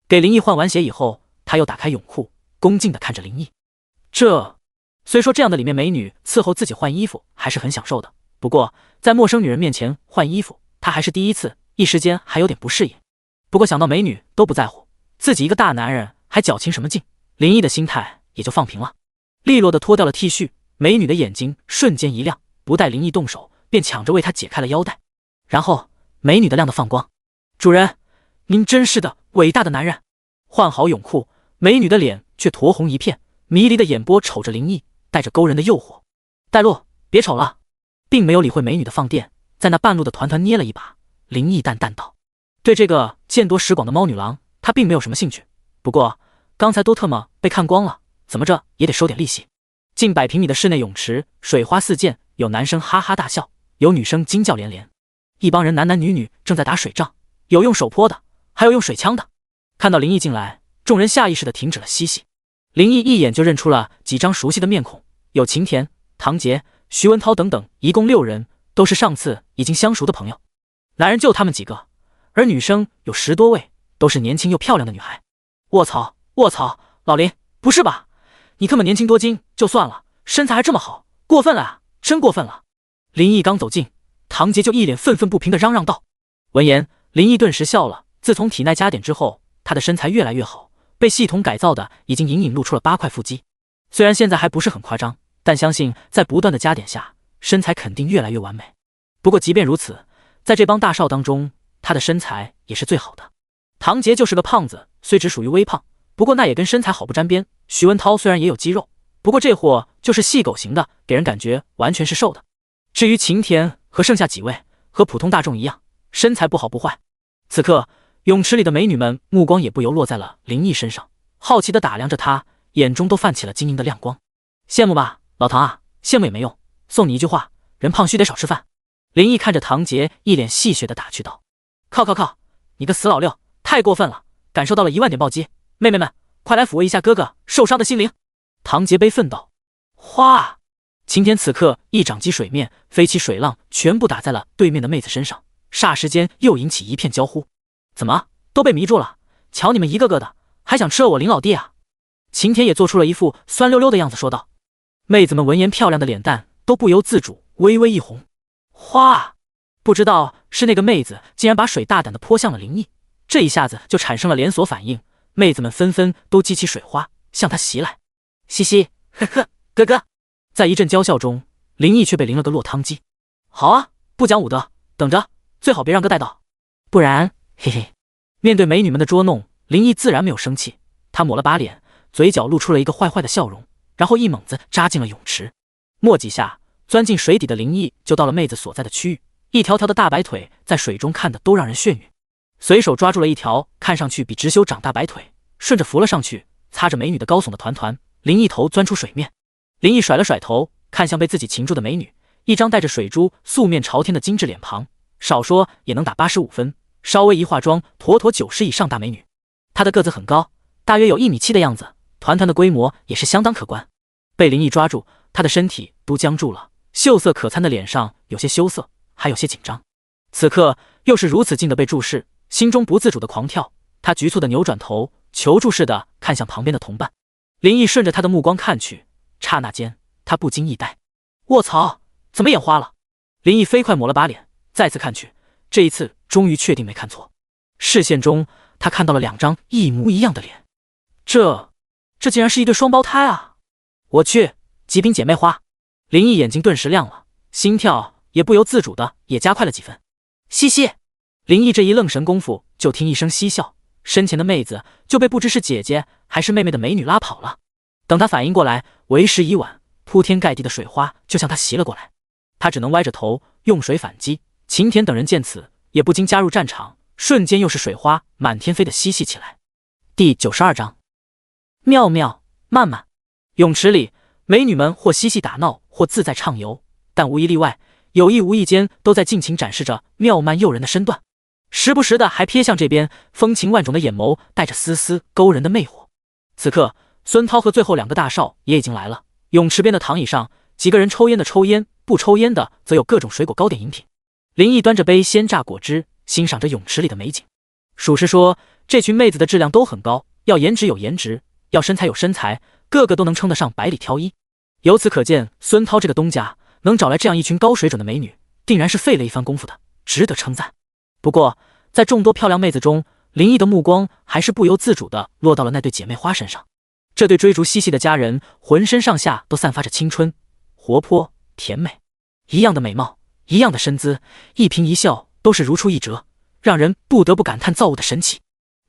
A: 给林毅换完鞋以后，她又打开泳裤，恭敬地看着林毅。虽说这样的里面美女伺候自己换衣服还是很享受的，不过在陌生女人面前换衣服，她还是第一次，一时间还有点不适应。不过想到美女都不在乎，自己一个大男人还矫情什么劲，林毅的心态也就放平了。利落地脱掉了 T 恤，美女的眼睛瞬间一亮，不待林毅动手，便抢着为她解开了腰带。然后美女的亮得放光。主人，您真是的伟大的男人。换好泳裤，美女的脸却酡红一片，迷离的眼波瞅着林毅，带着勾人的诱惑。带路，别瞅了。并没有理会美女的放电，在那半路的团团捏了一把。林毅淡淡道：“对这个见多识广的猫女郎，他并没有什么兴趣。不过刚才都特么被看光了，怎么着也得收点利息。”近100平米的室内泳池，水花四溅，有男生哈哈大笑，有女生惊叫连连。一帮人男男女女正在打水仗，有用手泼的，还有用水枪的。看到林毅进来，众人下意识地停止了嬉戏。林毅一眼就认出了几张熟悉的面孔，有秦田、唐杰、徐文涛等等，一共6人，都是上次已经相熟的朋友。男人就他们几个，而女生有10多位，都是年轻又漂亮的女孩。卧槽，老林，不是吧？你特么年轻多金就算了，身材还这么好，过分了啊，真过分了。林毅刚走近，唐杰就一脸愤愤不平地嚷嚷道。闻言，林毅顿时笑了。自从体内加点之后，他的身材越来越好，被系统改造的已经隐隐露出了8块腹肌。虽然现在还不是很夸张，但相信在不断的加点下，身材肯定越来越完美。不过即便如此，在这帮大少当中，他的身材也是最好的。唐杰就是个胖子，虽只属于微胖，不过那也跟身材好不沾边。徐文涛虽然也有肌肉，不过这货就是细狗型的，给人感觉完全是瘦的。至于秦田和剩下几位，和普通大众一样，身材不好不坏。此刻泳池里的美女们目光也不由落在了林毅身上，好奇地打量着他，眼中都泛起了晶莹的亮光。羡慕吧，老唐啊，羡慕也没用，送你一句话，人胖须得少吃饭。林毅看着唐杰，一脸戏谑地打趣道：靠，你个死老六，太过分了，感受到了1万点暴击，妹妹们快来抚慰一下哥哥受伤的心灵。唐杰悲愤道。哗！秦田此刻一掌击水面，飞起水浪全部打在了对面的妹子身上，霎时间又引起一片娇呼。怎么都被迷住了？瞧你们一个个的，还想吃了我林老弟啊？秦田也做出了一副酸溜溜的样子说道。妹子们闻言，漂亮的脸蛋都不由自主微微一红。哗！不知道是那个妹子竟然把水大胆地泼向了林毅，这一下子就产生了连锁反应，妹子们纷纷都激起水花向他袭来。嘻嘻，呵呵，哥哥。在一阵娇笑中，林毅却被淋了个落汤鸡。好啊，不讲武德，等着，最好别让哥带到，不然嘿嘿。面对美女们的捉弄，林毅自然没有生气，他抹了把脸，嘴角露出了一个坏坏的笑容，然后一猛子扎进了泳池。没几下，钻进水底的林毅就到了妹子所在的区域，一条条的大白腿在水中看的都让人眩晕。随手抓住了一条看上去比直修长大白腿，顺着扶了上去，擦着美女的高耸的团团，林毅头钻出水面。林毅甩了甩头，看向被自己擒住的美女，一张带着水珠素面朝天的精致脸庞，少说也能打85分，稍微一化妆，妥妥90以上大美女。她的个子很高，大约有1.7米的样子，团团的规模也是相当可观。被林毅抓住，她的身体都僵住了，秀色可餐的脸上有些羞涩，还有些紧张。此刻又是如此近的被注视，心中不自主的狂跳，他局促的扭转头，求助似的看向旁边的同伴。林毅顺着他的目光看去，刹那间他不禁一呆，卧槽，怎么眼花了？林毅飞快抹了把脸，再次看去，这一次终于确定没看错。视线中他看到了2张一模一样的脸，这竟然是一对双胞胎啊！我去，极品姐妹花！林毅眼睛顿时亮了，心跳也不由自主的也加快了几分。嘻嘻，林毅这一愣神功夫，就听一声嬉笑，身前的妹子就被不知是姐姐还是妹妹的美女拉跑了。等他反应过来，为时已晚，铺天盖地的水花就向他袭了过来，他只能歪着头用水反击。秦田等人见此，也不禁加入战场，瞬间又是水花满天飞的嬉戏起来。第92章，妙妙慢慢。泳池里，美女们或嬉戏打闹，或自在畅游，但无一例外，有意无意间都在尽情展示着妙曼诱人的身段，时不时的还瞥向这边，风情万种的眼眸带着丝丝勾人的魅惑。此刻，孙涛和最后2个大少也已经来了。泳池边的躺椅上，几个人抽烟的抽烟，不抽烟的则有各种水果糕点饮品。林毅端着杯鲜榨果汁，欣赏着泳池里的美景。属实说，这群妹子的质量都很高，要颜值有颜值，要身材有身材，个个都能称得上百里挑一。由此可见，孙涛这个东家能找来这样一群高水准的美女，定然是费了一番功夫的，值得称赞。不过，在众多漂亮妹子中，林毅的目光还是不由自主地落到了那对姐妹花身上。这对追逐嬉戏的佳人，浑身上下都散发着青春、活泼、甜美，一样的美貌，一样的身姿，一颦一笑都是如出一辙，让人不得不感叹造物的神奇。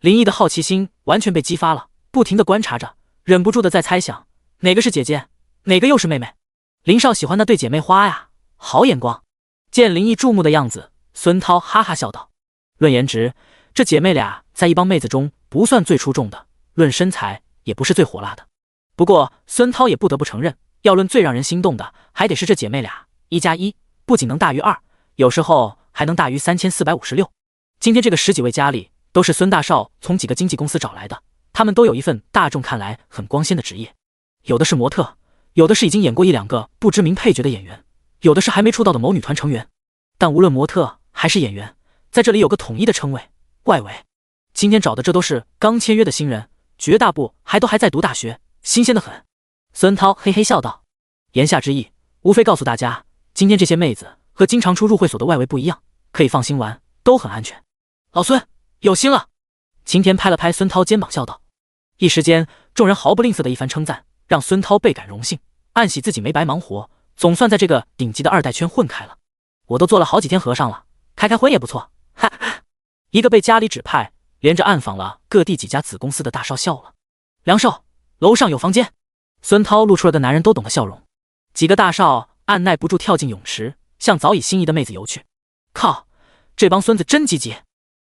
A: 林毅的好奇心完全被激发了，不停地观察着，忍不住的在猜想，哪个是姐姐，哪个又是妹妹。林少喜欢那对姐妹花呀，好眼光。见林毅注目的样子，孙涛哈哈笑道：论颜值，这姐妹俩在一帮妹子中不算最出众的，论身材也不是最火辣的。不过孙涛也不得不承认，要论最让人心动的，还得是这姐妹俩，1+1不仅能大于2，有时候还能大于3456。今天这个10几位佳丽都是孙大少从几个经纪公司找来的，他们都有一份大众看来很光鲜的职业，有的是模特，有的是已经演过1-2个不知名配角的演员，有的是还没出道的某女团成员。但无论模特还是演员，在这里有个统一的称谓，外围。今天找的这都是刚签约的新人，绝大部还在读大学，新鲜得很。孙涛嘿嘿笑道，言下之意无非告诉大家，今天这些妹子和经常出入会所的外围不一样，可以放心玩，都很安全。老孙有心了。秦田拍了拍孙涛肩膀笑道。一时间众人毫不吝啬的一番称赞，让孙涛倍感荣幸，暗喜自己没白忙活，总算在这个顶级的2代圈混开了。我都做了好几天和尚了，开荤也不错。哈哈，一个被家里指派连着暗访了各地几家子公司的大少笑了。梁少，楼上有房间。孙涛露出了个男人都懂的笑容。几个大少按耐不住跳进泳池，向早已心仪的妹子游去。靠，这帮孙子真积极。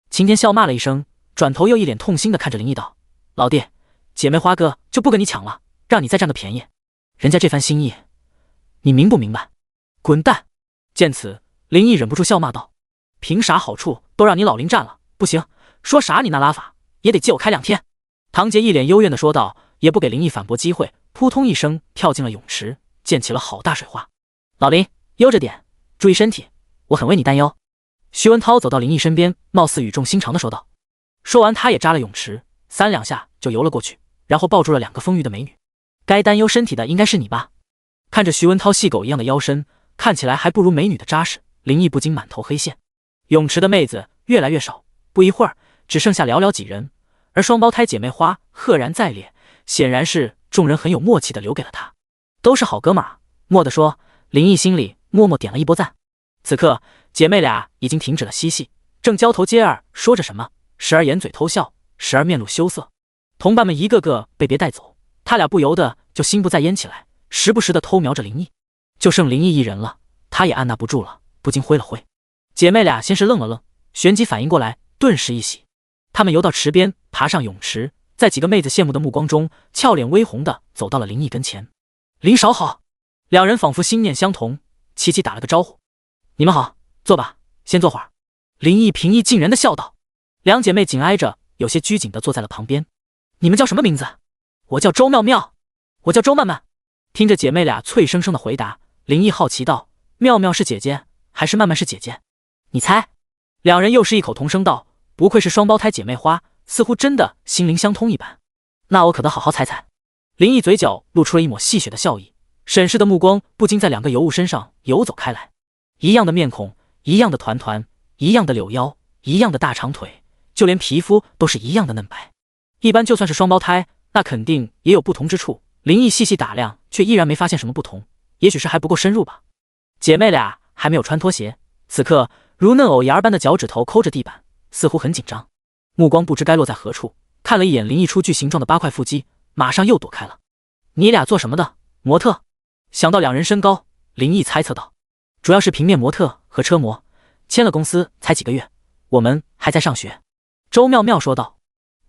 A: 秦天笑骂了一声，转头又一脸痛心的看着林毅道：老弟，姐妹花哥就不跟你抢了，让你再占个便宜，人家这番心意你明不明白？滚蛋！见此，林毅忍不住笑骂道：凭啥好处都让你老林占了？不行，说啥你那拉法也得借我开2天。唐杰一脸幽怨的说道，也不给林毅反驳机会，扑通一声跳进了泳池，溅起了好大水花。老林，悠着点，注意身体，我很为你担忧。徐文涛走到林毅身边，貌似语重心长的说道。说完他也扎了泳池，3两下就游了过去，然后抱住了2个丰腴的美女。该担忧身体的应该是你吧？看着徐文涛细狗一样的腰身，看起来还不如美女的扎实，林毅不禁满头黑线。泳池的妹子越来越少，不一会儿只剩下寥寥几人，而双胞胎姐妹花赫然在列，显然是众人很有默契的留给了他。都是好哥们儿，莫得说，林毅心里默默点了一波赞。此刻姐妹俩已经停止了嬉戏，正交头接耳说着什么，时而掩嘴偷笑，时而面露羞涩。同伴们一个个被别带走，他俩不由得就心不在焉起来，时不时的偷瞄着林毅。就剩林毅一人了，他也按捺不住了，不禁挥了挥。姐妹俩先是愣了愣，旋即反应过来，顿时一喜。他们游到池边，爬上泳池，在几个妹子羡慕的目光中，俏脸微红的走到了林毅跟前。林少好！两人仿佛心念相同，齐齐打了个招呼。你们好，坐吧，先坐会儿。林毅平易近人的笑道。两姐妹紧挨着，有些拘谨的坐在了旁边。你们叫什么名字？我叫周妙妙。我叫周曼曼。听着姐妹俩脆生生的回答，林毅好奇道：妙妙是姐姐，还是曼曼是姐姐？你猜？两人又是异口同声道：不愧是双胞胎姐妹花，似乎真的心灵相通一般。那我可得好好猜猜。林毅嘴角露出了一抹戏谑的笑意，审视的目光不禁在两个尤物身上游走开来。一样的面孔，一样的团团，一样的柳腰，一样的大长腿，就连皮肤都是一样的嫩白。一般就算是双胞胎，那肯定也有不同之处。林毅细细打量，却依然没发现什么不同，也许是还不够深入吧。姐妹俩还没有穿拖鞋，此刻如嫩藕芽般的脚趾头抠着地板，似乎很紧张，目光不知该落在何处。看了一眼林毅出具形状的八块腹肌，马上又躲开了。你俩做什么的？模特？想到两人身高，林毅猜测道：主要是平面模特和车模，签了公司才几个月，我们还在上学。周妙妙说道。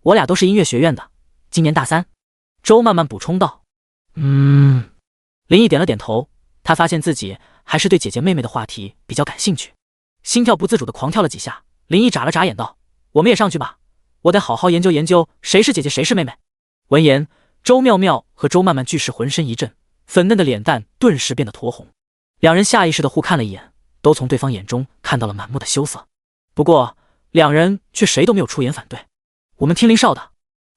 A: 我俩都是音乐学院的，今年大3。周曼曼补充道。林毅点了点头，他发现自己还是对姐姐妹妹的话题比较感兴趣，心跳不自主的狂跳了几下。林毅眨了眨眼道：我们也上去吧，我得好好研究研究谁是姐姐谁是妹妹。闻言，周妙妙和周曼曼俱是浑身一震，粉嫩的脸蛋顿时变得酡红。两人下意识的互看了一眼，都从对方眼中看到了满目的羞涩。不过两人却谁都没有出言反对。我们听林少的，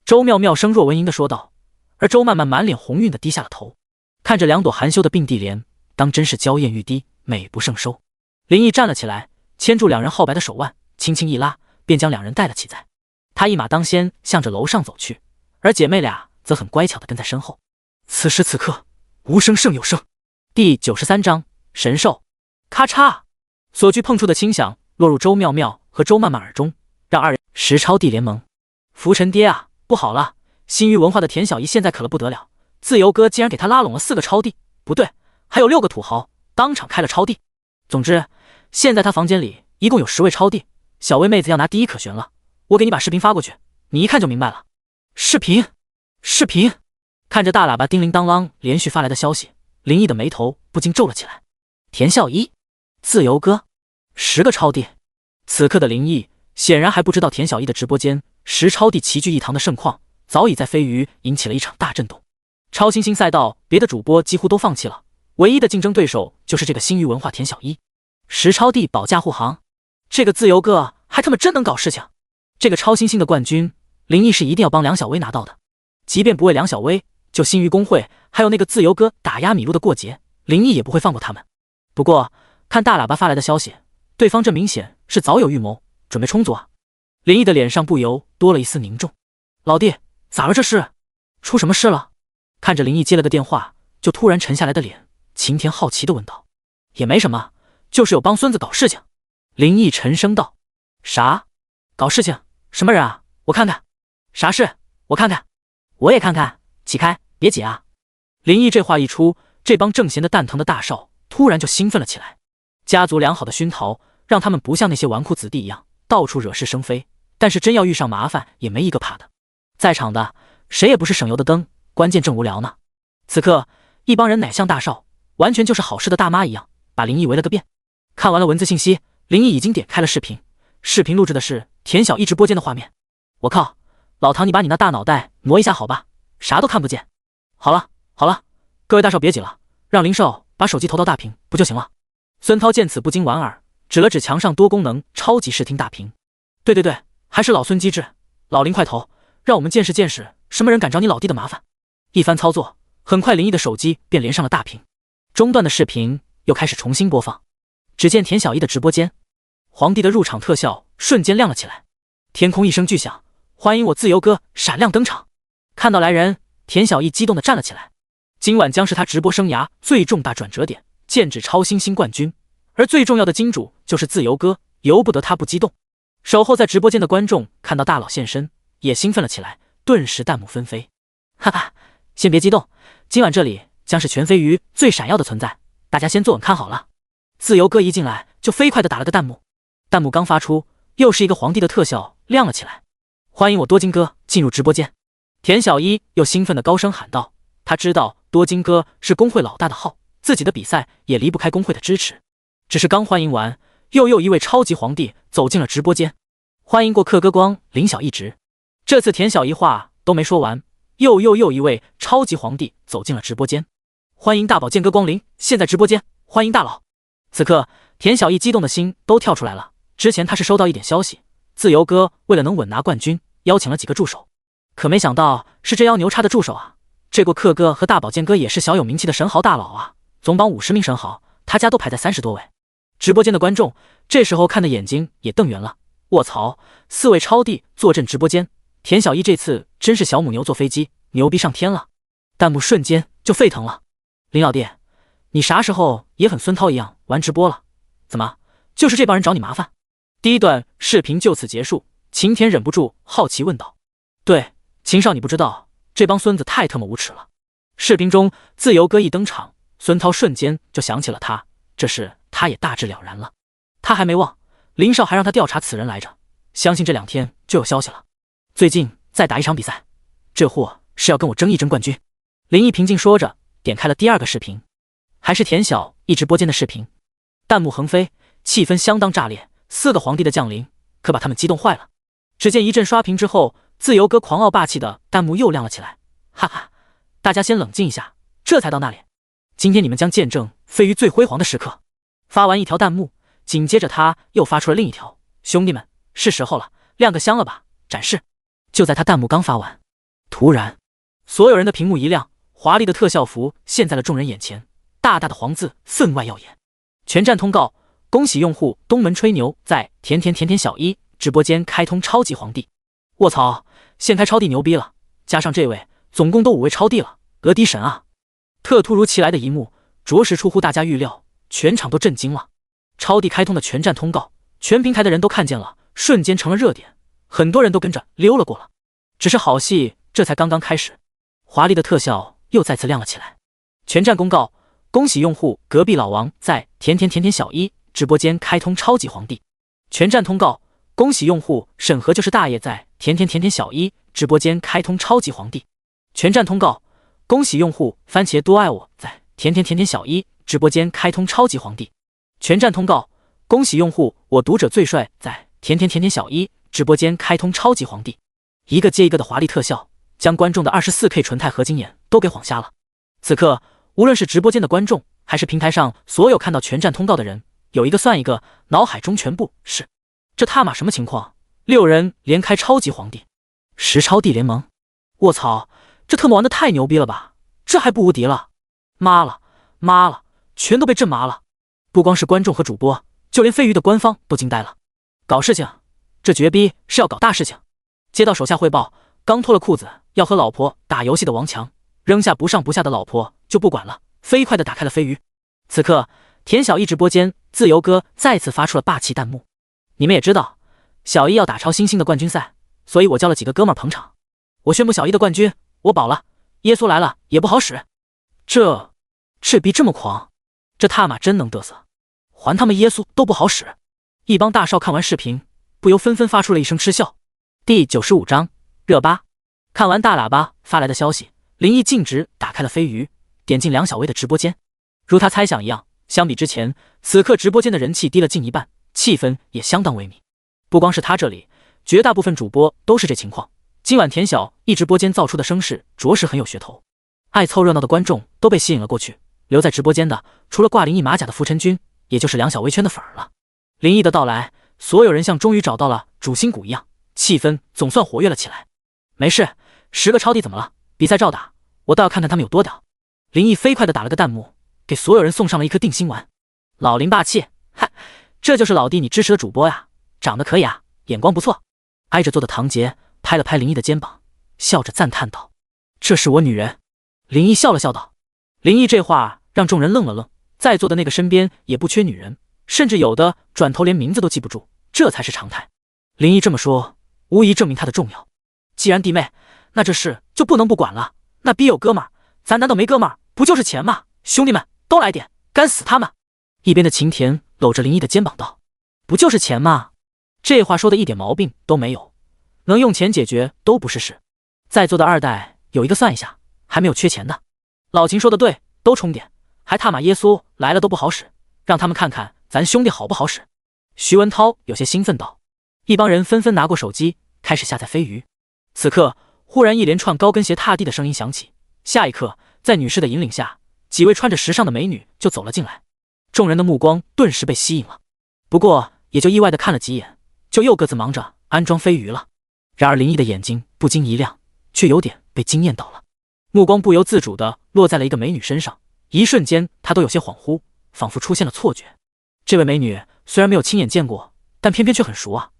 A: 周妙妙声若蚊蝇的说道，而周曼曼满脸红晕的低下了头，看着两朵含羞的并蒂莲，当真是娇艳欲滴，美不胜收。林毅站了起来，牵住两人皓白的手腕，轻轻一拉，便将两人带了起在。他一马当先向着楼上走去，而姐妹俩则很乖巧的跟在身后。此时此刻，无声胜有声。第93章神兽。咔嚓，所具碰触的轻响落入周妙妙和周曼曼耳中，让二人实超地联盟。福臣爹啊，不好了！新域文化的田小姨现在可了不得了，自由哥竟然给他拉拢了4个超帝，不对，还有6个土豪，当场开了超帝。总之，现在他房间里一共有10位超帝，小薇妹子要拿第一可悬了。我给你把视频发过去，你一看就明白了。视频，看着大喇叭叮铃当啷连续发来的消息，林毅的眉头不禁皱了起来。田小一，自由哥，10个超帝。此刻的林毅显然还不知道田小一的直播间10超帝齐聚一堂的盛况，早已在飞鱼引起了一场大震动。超新星赛道别的主播几乎都放弃了，唯一的竞争对手就是这个星域文化田小一。10超帝保驾护航，这个自由哥还他妈真能搞事情。这个超新星的冠军，林毅是一定要帮梁小薇拿到的，即便不为梁小薇，就星域公会还有那个自由哥打压米露的过节，林毅也不会放过他们。不过看大喇叭发来的消息，对方这明显是早有预谋，准备充足啊。林毅的脸上不由多了一丝凝重。老弟，咋了这是？出什么事了？看着林毅接了个电话就突然沉下来的脸，晴天好奇地问道。也没什么，就是有帮孙子搞事情。林毅沉声道。啥？搞事情？什么人啊？我看看。啥事？我看看。我也看看。起开，别挤啊。林毅这话一出，这帮正闲的蛋疼的大少突然就兴奋了起来。家族良好的熏陶让他们不像那些纨绔子弟一样到处惹是生非，但是真要遇上麻烦也没一个怕的。在场的谁也不是省油的灯，关键正无聊呢。此刻一帮人乃像大少，完全就是好事的大妈一样，把林毅围了个遍。看完了文字信息，林毅已经点开了视频，视频录制的是田小一直播间的画面。我靠，老唐你把你那大脑袋挪一下好吧，啥都看不见。好了，各位大少别挤了，让林少把手机投到大屏不就行了。孙涛见此不禁莞尔，指了指墙上多功能超级视听大屏。对，还是老孙机智，老林快投，让我们见识见识什么人敢找你老弟的麻烦。一番操作，很快林毅的手机便连上了大屏，中断的视频又开始重新播放。只见田小一的直播间，皇帝的入场特效瞬间亮了起来，天空一声巨响，欢迎我自由哥闪亮登场。看到来人，田小一激动地站了起来。今晚将是他直播生涯最重大转折点，剑指超新星冠军，而最重要的金主就是自由哥，由不得他不激动。守候在直播间的观众看到大佬现身，也兴奋了起来，顿时弹幕纷飞。哈哈，先别激动，今晚这里将是全飞鱼最闪耀的存在，大家先坐稳看好了。自由哥一进来就飞快地打了个弹幕，弹幕刚发出，又是一个皇帝的特效亮了起来。欢迎我多金哥进入直播间。田小一又兴奋地高声喊道，他知道多金哥是工会老大的号，自己的比赛也离不开工会的支持。只是刚欢迎完，又一位超级皇帝走进了直播间。欢迎过客歌光林小一直。这次田小一话都没说完，又一位超级皇帝走进了直播间。欢迎大宝剑哥光临，现在直播间，欢迎大佬。此刻田小一激动的心都跳出来了。之前他是收到一点消息，自由哥为了能稳拿冠军，邀请了几个助手，可没想到是这妖牛叉的助手啊！这个克哥和大宝剑哥也是小有名气的神豪大佬啊，总榜50名神豪，他家都排在30多位。直播间的观众这时候看的眼睛也瞪圆了，卧槽，4位超帝坐镇直播间，田小一这次真是小母牛坐飞机，牛逼上天了！弹幕瞬间就沸腾了。林老弟，你啥时候也很孙涛一样玩直播了？怎么就是这帮人找你麻烦？第一段视频就此结束，晴田忍不住好奇问道。对，秦少你不知道，这帮孙子太特么无耻了。视频中自由哥一登场，孙涛瞬间就想起了他，这事他也大致了然了。他还没忘，林少还让他调查此人来着，相信这2天就有消息了。最近再打一场比赛，这货是要跟我争一争冠军。林毅平静说着，点开了第2个视频，还是田小一直播间的视频。弹幕横飞，气氛相当炸裂，4个皇帝的降临可把他们激动坏了。只见一阵刷屏之后，自由哥狂傲霸气的弹幕又亮了起来，哈哈，大家先冷静一下，这才到那里。今天你们将见证飞鱼最辉煌的时刻。发完一条弹幕，紧接着他又发出了另一条，兄弟们，是时候了，亮个相了吧，展示。就在他弹幕刚发完，突然所有人的屏幕一亮，华丽的特效服现在了众人眼前，大大的黄字分外耀眼。全站通告，恭喜用户东门吹牛在甜小一直播间开通超级皇帝。卧槽，现开超帝牛逼了，加上这位总共都5位超帝了，额迪神啊！特突如其来的一幕着实出乎大家预料，全场都震惊了。超帝开通的全站通告，全平台的人都看见了，瞬间成了热点，很多人都跟着溜了过了。只是好戏这才刚刚开始，华丽的特效又再次亮了起来。全站公告，恭喜用户隔壁老王在甜小一直播间开通超级皇帝。全站通告，恭喜用户审核就是大爷在甜小一直播间开通超级皇帝。全站通告，恭喜用户番茄多爱我在甜小一直播间开通超级皇帝。全站通告，恭喜用户我读者最帅在甜小一直播间开通超级皇帝。一个接一个的华丽特效，将观众的24K 纯钛合金眼都给晃瞎了。此刻，无论是直播间的观众，还是平台上所有看到全站通告的人，有一个算一个，脑海中全部是这他妈什么情况？6人连开超级皇帝，10超帝联盟，卧槽，这特么玩的太牛逼了吧？这还不无敌了？妈了，全都被震麻了！不光是观众和主播，就连飞鱼的官方都惊呆了。搞事情，这绝逼是要搞大事情！接到手下汇报，刚脱了裤子要和老婆打游戏的王强，扔下不上不下的老婆就不管了，飞快地打开了飞鱼。此刻，田小一直播间，自由哥再次发出了霸气弹幕。你们也知道，小一要打超新星的冠军赛，所以我叫了几个哥们儿捧场。我宣布小一的冠军，我保了。耶稣来了也不好使。这逼这么狂，这他妈真能嘚瑟，还他妈耶稣都不好使。一帮大少看完视频，不由纷纷发出了一声嗤笑。第95章热巴。看完大喇叭发来的消息，林毅径直打开了飞鱼，点进梁小薇的直播间。如他猜想一样，相比之前，此刻直播间的人气低了近一半，气氛也相当萎靡。不光是他这里，绝大部分主播都是这情况。今晚田小一直播间造出的声势着实很有噱头，爱凑热闹的观众都被吸引了过去。留在直播间的，除了挂林毅马甲的浮尘君，也就是梁小薇圈的粉儿了。林毅的到来，所有人像终于找到了主心骨一样，气氛总算活跃了起来。没事，10个超帝怎么了？比赛照打，我倒要看看他们有多屌。林毅飞快地打了个弹幕，给所有人送上了一颗定心丸。老林霸气，嗨，这就是老弟你支持的主播呀，长得可以啊，眼光不错。挨着坐的唐杰拍了拍林毅的肩膀，笑着赞叹道：“这是我女人。”林毅笑了笑道。林毅这话让众人愣了愣，在座的那个身边也不缺女人，甚至有的转头连名字都记不住，这才是常态。林毅这么说，无疑证明他的重要。既然弟妹，那这事就不能不管了。那逼有哥们儿，咱难道没哥们儿？不就是钱吗？兄弟们，都来点，干死他们！一边的晴田搂着林毅的肩膀道：“不就是钱吗？这话说的一点毛病都没有，能用钱解决都不是事。在座的二代有一个算一下，还没有缺钱的。老秦说的对，都充点，还他妈耶稣来了都不好使，让他们看看咱兄弟好不好使。”徐文涛有些兴奋道。一帮人纷纷拿过手机，开始下载飞鱼。此刻，忽然一连串高跟鞋踏地的声音响起，下一刻，在女士的引领下，几位穿着时尚的美女就走了进来。众人的目光顿时被吸引了，不过也就意外的看了几眼，就又各自忙着安装飞鱼了。然而林毅的眼睛不禁一亮，却有点被惊艳到了，目光不由自主地落在了一个美女身上，一瞬间他都有些恍惚，仿佛出现了错觉。这位美女虽然没有亲眼见过，但偏偏却很熟啊。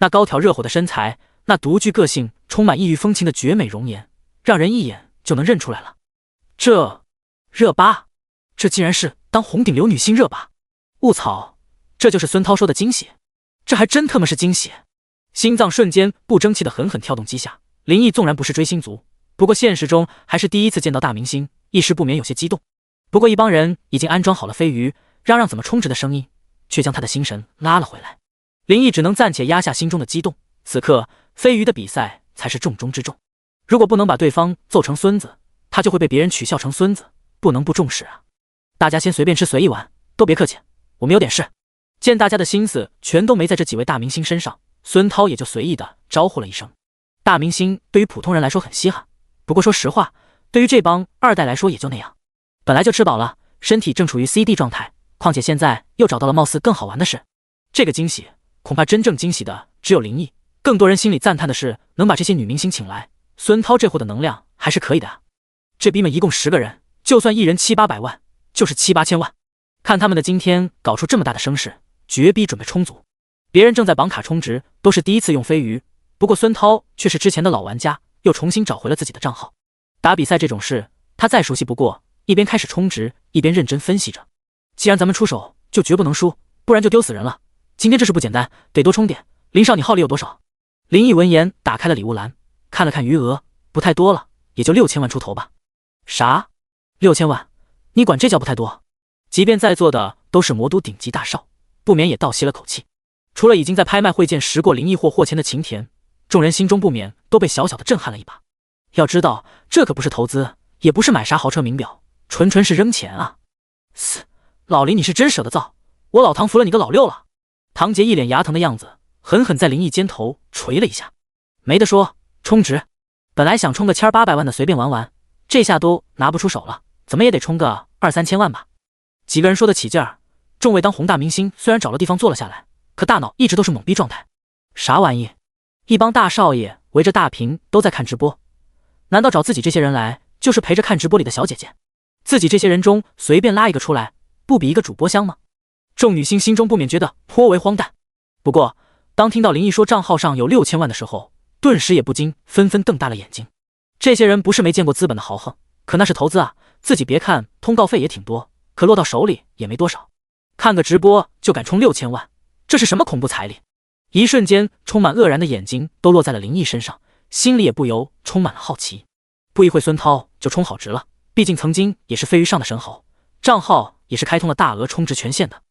A: 那高挑热火的身材，那独具个性、充满异域风情的绝美容颜，让人一眼就能认出来了。这热巴，这竟然是当红顶流女星热巴！雾草，这就是孙涛说的惊喜，这还真他妈是惊喜！心脏瞬间不争气的狠狠跳动几下。林毅纵然不是追星族，不过现实中还是第一次见到大明星，一时不免有些激动。不过一帮人已经安装好了飞鱼，嚷怎么充值的声音，却将他的心神拉了回来。林毅只能暂且压下心中的激动，此刻飞鱼的比赛才是重中之重。如果不能把对方揍成孙子，他就会被别人取笑成孙子，不能不重视啊！大家先随便吃随意玩，都别客气，我们有点事。见大家的心思全都没在这几位大明星身上，孙涛也就随意的招呼了一声。大明星对于普通人来说很稀罕，不过说实话，对于这帮二代来说也就那样。本来就吃饱了，身体正处于 CD 状态，况且现在又找到了貌似更好玩的事，这个惊喜恐怕真正惊喜的只有林毅。更多人心里赞叹的是能把这些女明星请来，孙涛这货的能量还是可以的啊。这逼们一共10个人，就算一人700-800万，就是7-8千万。看他们的今天搞出这么大的声势，绝逼准备充足。别人正在绑卡充值，都是第一次用飞鱼，不过孙涛却是之前的老玩家，又重新找回了自己的账号。打比赛这种事，他再熟悉不过，一边开始充值，一边认真分析着。既然咱们出手，就绝不能输，不然就丢死人了。今天这事不简单，得多充点。林少，你号里有多少？林毅闻言打开了礼物栏，看了看余额，不太多了，也就6000万出头吧。啥？6000万？你管这叫不太多？即便在座的都是魔都顶级大少，不免也倒吸了口气。除了已经在拍卖会见识过林毅获钱的晴田，众人心中不免都被小小的震撼了一把。要知道，这可不是投资，也不是买啥豪车名表，纯是扔钱啊！老林，你是真舍得造，我老唐服了你个老六了。唐杰一脸牙疼的样子，狠狠在林毅肩头捶了一下。没得说，充值。本来想充个800万的随便玩玩，这下都拿不出手了，怎么也得充个2-3千万吧。几个人说得起劲儿，众位当红大明星虽然找了地方坐了下来，可大脑一直都是懵逼状态。啥玩意？一帮大少爷围着大屏都在看直播，难道找自己这些人来就是陪着看直播里的小姐姐？自己这些人中随便拉一个出来，不比一个主播香吗？众女星心中不免觉得颇为荒诞。不过当听到林毅说账号上有6000万的时候，顿时也不禁纷纷瞪大了眼睛。这些人不是没见过资本的豪横，可那是投资啊，自己别看通告费也挺多，可落到手里也没多少。看个直播就敢充6000万，这是什么恐怖财力？一瞬间充满愕然的眼睛都落在了林毅身上，心里也不由充满了好奇。不一会孙涛就充好值了，毕竟曾经也是飞鱼上的神猴，账号也是开通了大额充值权限的。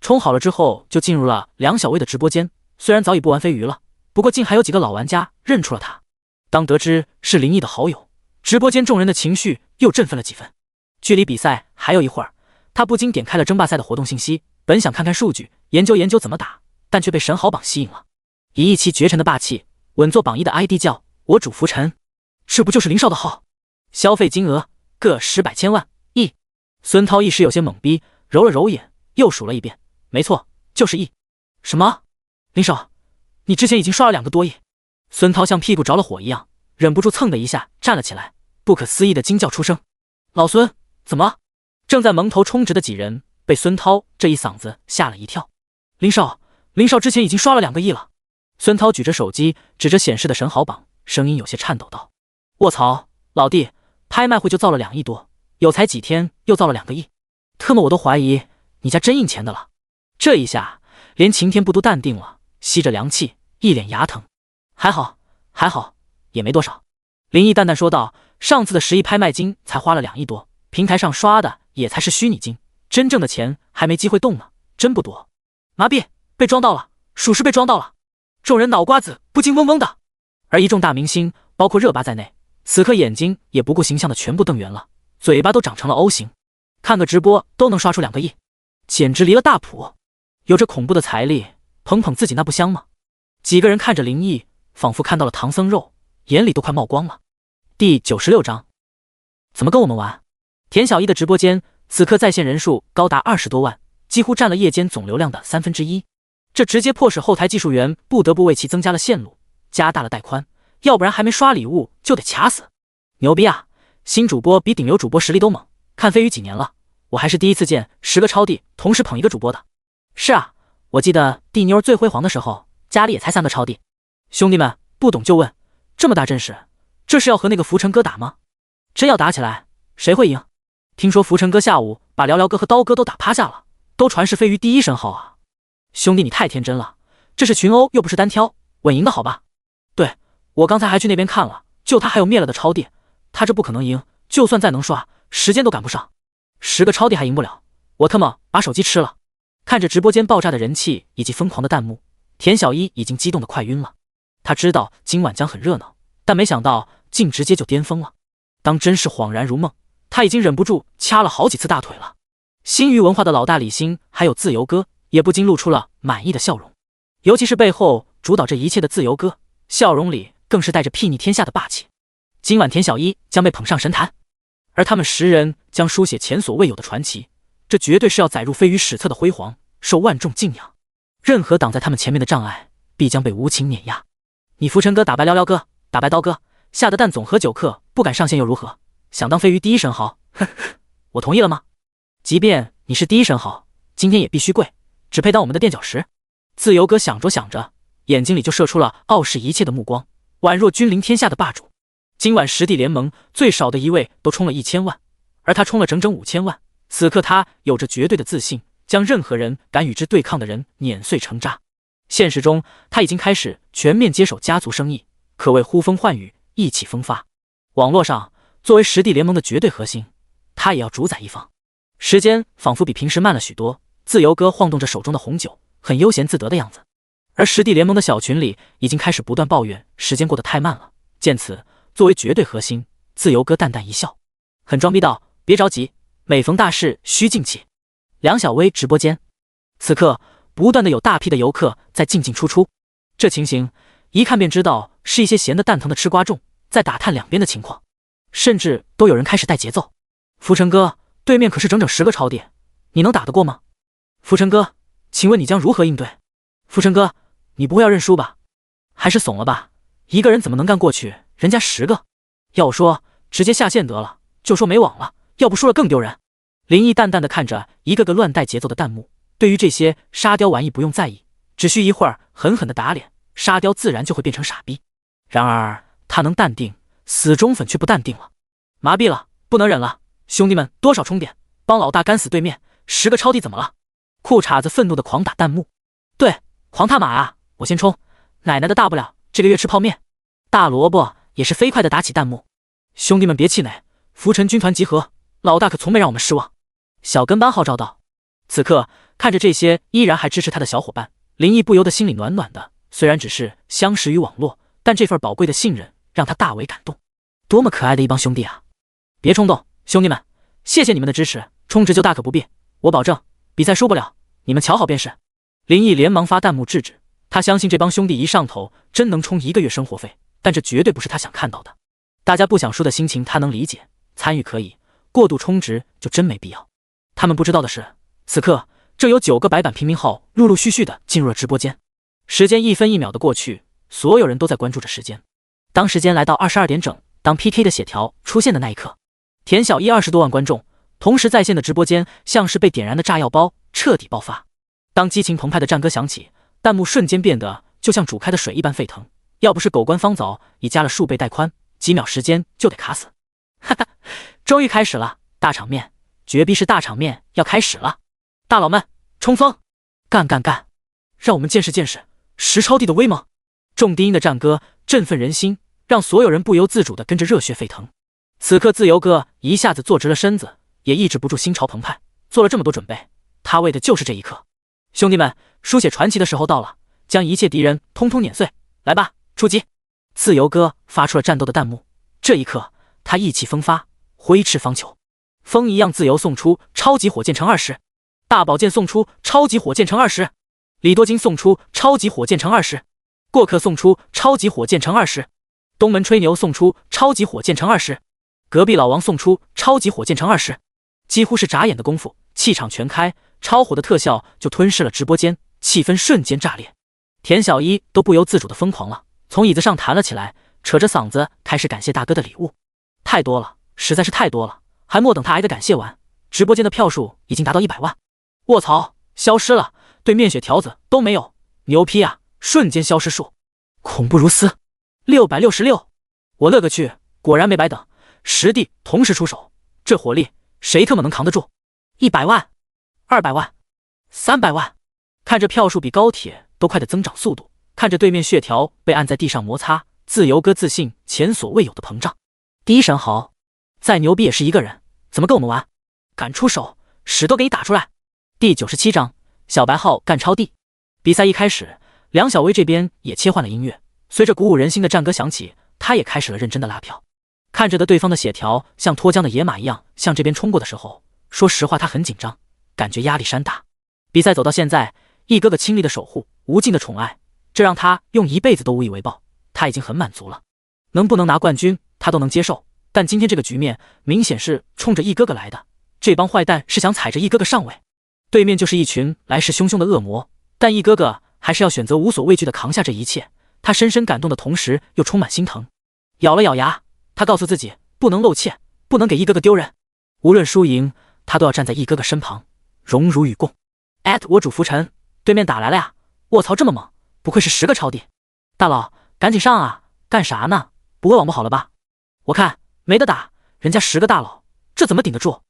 A: 充好了之后就进入了梁小薇的直播间，虽然早已不玩飞鱼了，不过竟还有几个老玩家认出了他。当得知是林毅的好友，直播间众人的情绪又振奋了几分。距离比赛还有一会儿，他不禁点开了争霸赛的活动信息，本想看看数据，研究研究怎么打，但却被神豪榜吸引了。以一骑绝尘的霸气，稳坐榜1的 ID 叫我主浮沉，这不就是林少的号？消费金额个10、100、千万、亿。孙涛一时有些懵逼，揉了揉眼，又数了一遍，没错，就是亿。什么？林少，你之前已经刷了2个多亿？孙涛像屁股着了火一样，忍不住蹭的一下站了起来，不可思议的惊叫出声。老孙，怎么？正在蒙头充值的几人被孙涛这一嗓子吓了一跳。林少之前已经刷了2个亿了。孙涛举着手机指着显示的神豪榜，声音有些颤抖道：卧槽，老弟，拍卖会就造了2亿多，有才几天又造了2个亿，特么我都怀疑你家真印钱的了。这一下连晴天不都淡定了，吸着凉气，一脸牙疼。还好，也没多少。林毅淡淡说道，上次的10亿拍卖金才花了2亿多，平台上刷的也才是虚拟金，真正的钱还没机会动呢，真不多。麻痹，被装到了，属实被装到了。众人脑瓜子不禁嗡嗡的。而一众大明星，包括热巴在内，此刻眼睛也不顾形象的全部瞪圆了，嘴巴都长成了 O 型。看个直播都能刷出2个亿，简直离了大谱。有着恐怖的财力，捧捧自己那不香吗？几个人看着林毅，仿佛看到了唐僧肉，眼里都快冒光了。第96章，怎么跟我们玩？田小一的直播间此刻在线人数高达20多万，几乎占了夜间总流量的1/3，这直接迫使后台技术员不得不为其增加了线路，加大了带宽，要不然还没刷礼物就得卡死。牛逼啊！新主播比顶流主播实力都猛，看飞鱼几年了，我还是第一次见10个超帝同时捧一个主播的。是啊，我记得帝妞最辉煌的时候，家里也才3个超帝。兄弟们不懂就问，这么大阵势，这是要和那个浮尘哥打吗？真要打起来，谁会赢？听说浮尘哥下午把聊聊哥和刀哥都打趴下了，都传是飞鱼第1神号啊！兄弟你太天真了，这是群殴又不是单挑，稳赢的好吧？对，我刚才还去那边看了，就他还有灭了的超帝，他这不可能赢，就算再能刷，时间都赶不上。10个超帝还赢不了，我他妈把手机吃了。看着直播间爆炸的人气以及疯狂的弹幕，田小一已经激动得快晕了。他知道今晚将很热闹，但没想到竟直接就巅峰了。当真是恍然如梦，他已经忍不住掐了好几次大腿了。新娱文化的老大李欣还有自由哥也不禁露出了满意的笑容，尤其是背后主导这一切的自由哥，笑容里更是带着睥睨天下的霸气。今晚田小一将被捧上神坛，而他们10人将书写前所未有的传奇，这绝对是要载入飞鱼史册的辉煌，受万众敬仰。任何挡在他们前面的障碍，必将被无情碾压。你浮尘哥打败撩撩哥，打败刀哥，下的蛋总和9克不敢上线又如何？想当飞鱼第1神号，呵呵，我同意了吗？即便你是第1神号，今天也必须跪，只配当我们的垫脚石。自由哥想着想着，眼睛里就射出了傲视一切的目光，宛若君临天下的霸主。今晚10帝联盟最少的一位都冲了1000万，而他冲了整整5000万。此刻他有着绝对的自信，将任何人敢与之对抗的人碾碎成渣。现实中他已经开始全面接手家族生意，可谓呼风唤雨，意气风发。网络上作为10帝联盟的绝对核心，他也要主宰一方。时间仿佛比平时慢了许多，自由哥晃动着手中的红酒，很悠闲自得的样子。而10帝联盟的小群里已经开始不断抱怨时间过得太慢了。见此，作为绝对核心，自由哥淡淡一笑，很装逼道：别着急，每逢大事需静气。梁小薇直播间，此刻不断的有大批的游客在进进出出，这情形一看便知道是一些闲的蛋疼的吃瓜众在打探两边的情况，甚至都有人开始带节奏。浮尘哥，对面可是整整10个超帝，你能打得过吗？浮尘哥，请问你将如何应对？浮尘哥，你不会要认输吧？还是怂了吧？一个人怎么能干过去人家10个？要我说，直接下线得了，就说没网了，要不输了更丢人。林毅淡淡的看着一个个乱带节奏的弹幕，对于这些沙雕玩意不用在意，只需一会儿狠狠的打脸，沙雕自然就会变成傻逼。然而他能淡定，死忠粉却不淡定了。麻痹了，不能忍了，兄弟们多少充点，帮老大干死对面10个超帝怎么了？裤衩子愤怒的狂打弹幕，对，狂他妈啊，我先冲，奶奶的大不了这个月吃泡面。大萝卜也是飞快的打起弹幕，兄弟们别气馁，浮尘军团集合，老大可从没让我们失望。小跟班号召道。此刻看着这些依然还支持他的小伙伴，林毅不由得心里暖暖的。虽然只是相识于网络，但这份宝贵的信任让他大为感动。多么可爱的一帮兄弟啊！别冲动，兄弟们，谢谢你们的支持，充值就大可不必，我保证比赛输不了，你们瞧好便是。林毅连忙发弹幕制止，他相信这帮兄弟一上头真能充1个月生活费，但这绝对不是他想看到的。大家不想输的心情他能理解，参与可以，过度充值就真没必要。他们不知道的是，此刻这有9个白板平民号陆陆续续的进入了直播间。时间1分1秒的过去，所有人都在关注着时间。当时间来到22点整，当 PK 的血条出现的那一刻，田小一20多万观众同时在线的直播间像是被点燃的炸药包，彻底爆发。当激情澎湃的战歌响起，弹幕瞬间变得就像煮开的水一般沸腾，要不是狗官方早已加了数倍带宽，几秒时间就得卡死。哈哈，终于开始了，大场面，绝逼是大场面要开始了！大佬们，冲锋，干干干！让我们见识见识10超帝的威猛！重低音的战歌振奋人心，让所有人不由自主地跟着热血沸腾。此刻自由哥一下子坐直了身子，也抑制不住心潮澎湃，做了这么多准备，他为的就是这一刻。兄弟们，书写传奇的时候到了，将一切敌人通通碾碎，来吧，出击！自由哥发出了战斗的弹幕，这一刻他意气风发，挥斥方遒，风一样自由送出超级火箭乘20，大宝剑送出超级火箭乘20，李多金送出超级火箭乘20，过客送出超级火箭乘20，东门吹牛送出超级火箭乘20，隔壁老王送出超级火箭乘20，几乎是眨眼的功夫，气场全开，超火的特效就吞噬了直播间，气氛瞬间炸裂。田小一都不由自主的疯狂了，从椅子上弹了起来，扯着嗓子开始感谢大哥的礼物，太多了，实在是太多了，还没等他挨个感谢完，直播间的票数已经达到100万。卧槽，消失了，对面血条子都没有，牛批啊，瞬间消失数，恐怖如斯，666，我勒个去，果然没白等，10弟同时出手，这火力谁特么能扛得住？100万、200万、300万，看着票数比高铁都快的增长速度，看着对面血条被按在地上摩擦，自由哥自信前所未有的膨胀。第一神豪，再牛逼也是一个人，怎么跟我们玩？敢出手，屎都给你打出来！第97章，小白号干超帝。比赛一开始，梁小薇这边也切换了音乐，随着鼓舞人心的战歌响起，他也开始了认真的拉票。看着的对方的血条像脱缰的野马一样向这边冲过的时候，说实话他很紧张，感觉压力山大。比赛走到现在，一哥哥倾力的守护，无尽的宠爱，这让他用一辈子都无以为报，他已经很满足了。能不能拿冠军他都能接受，但今天这个局面明显是冲着一哥哥来的，这帮坏蛋是想踩着一哥哥上位。对面就是一群来势汹汹的恶魔，但一哥哥还是要选择无所畏惧的扛下这一切，他深深感动的同时又充满心疼。咬了咬牙，他告诉自己不能露怯，不能给一哥哥丢人，无论输赢他都要站在一哥哥身旁，荣辱与共。我主浮沉，对面打来了呀，卧槽这么猛，不愧是10个超帝。大佬赶紧上啊，干啥呢？不会网不好了吧？我看没得打，人家10个大佬，这怎么顶得住？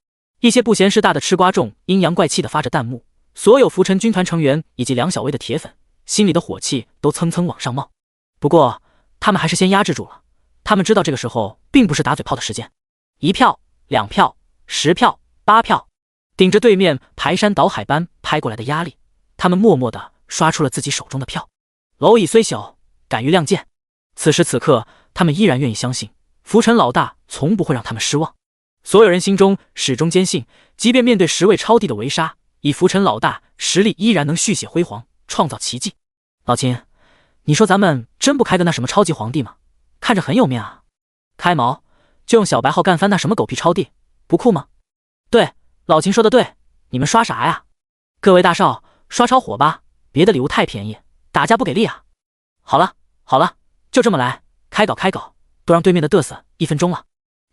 A: 一些不嫌事大的吃瓜众阴阳怪气的发着弹幕，所有浮沉军团成员以及梁小薇的铁粉心里的火气都蹭蹭往上冒。不过他们还是先压制住了，他们知道这个时候并不是打嘴炮的时间。1票、2票、10票、8票，顶着对面排山倒海般拍过来的压力，他们默默地刷出了自己手中的票。蝼蚁虽小，敢于亮剑。此时此刻，他们依然愿意相信浮沉老大从不会让他们失望。所有人心中始终坚信，即便面对10位超帝的围杀，以浮沉老大实力依然能续写辉煌，创造奇迹。老秦，你说咱们真不开个那什么超级皇帝吗？看着很有面啊。开毛，就用小白号干翻那什么狗屁超帝，不酷吗？对，老秦说的对，你们刷啥呀？各位大少，刷超火吧，别的礼物太便宜，打架不给力啊。好了好了，就这么来，开搞开搞，都让对面的嘚瑟1分钟了。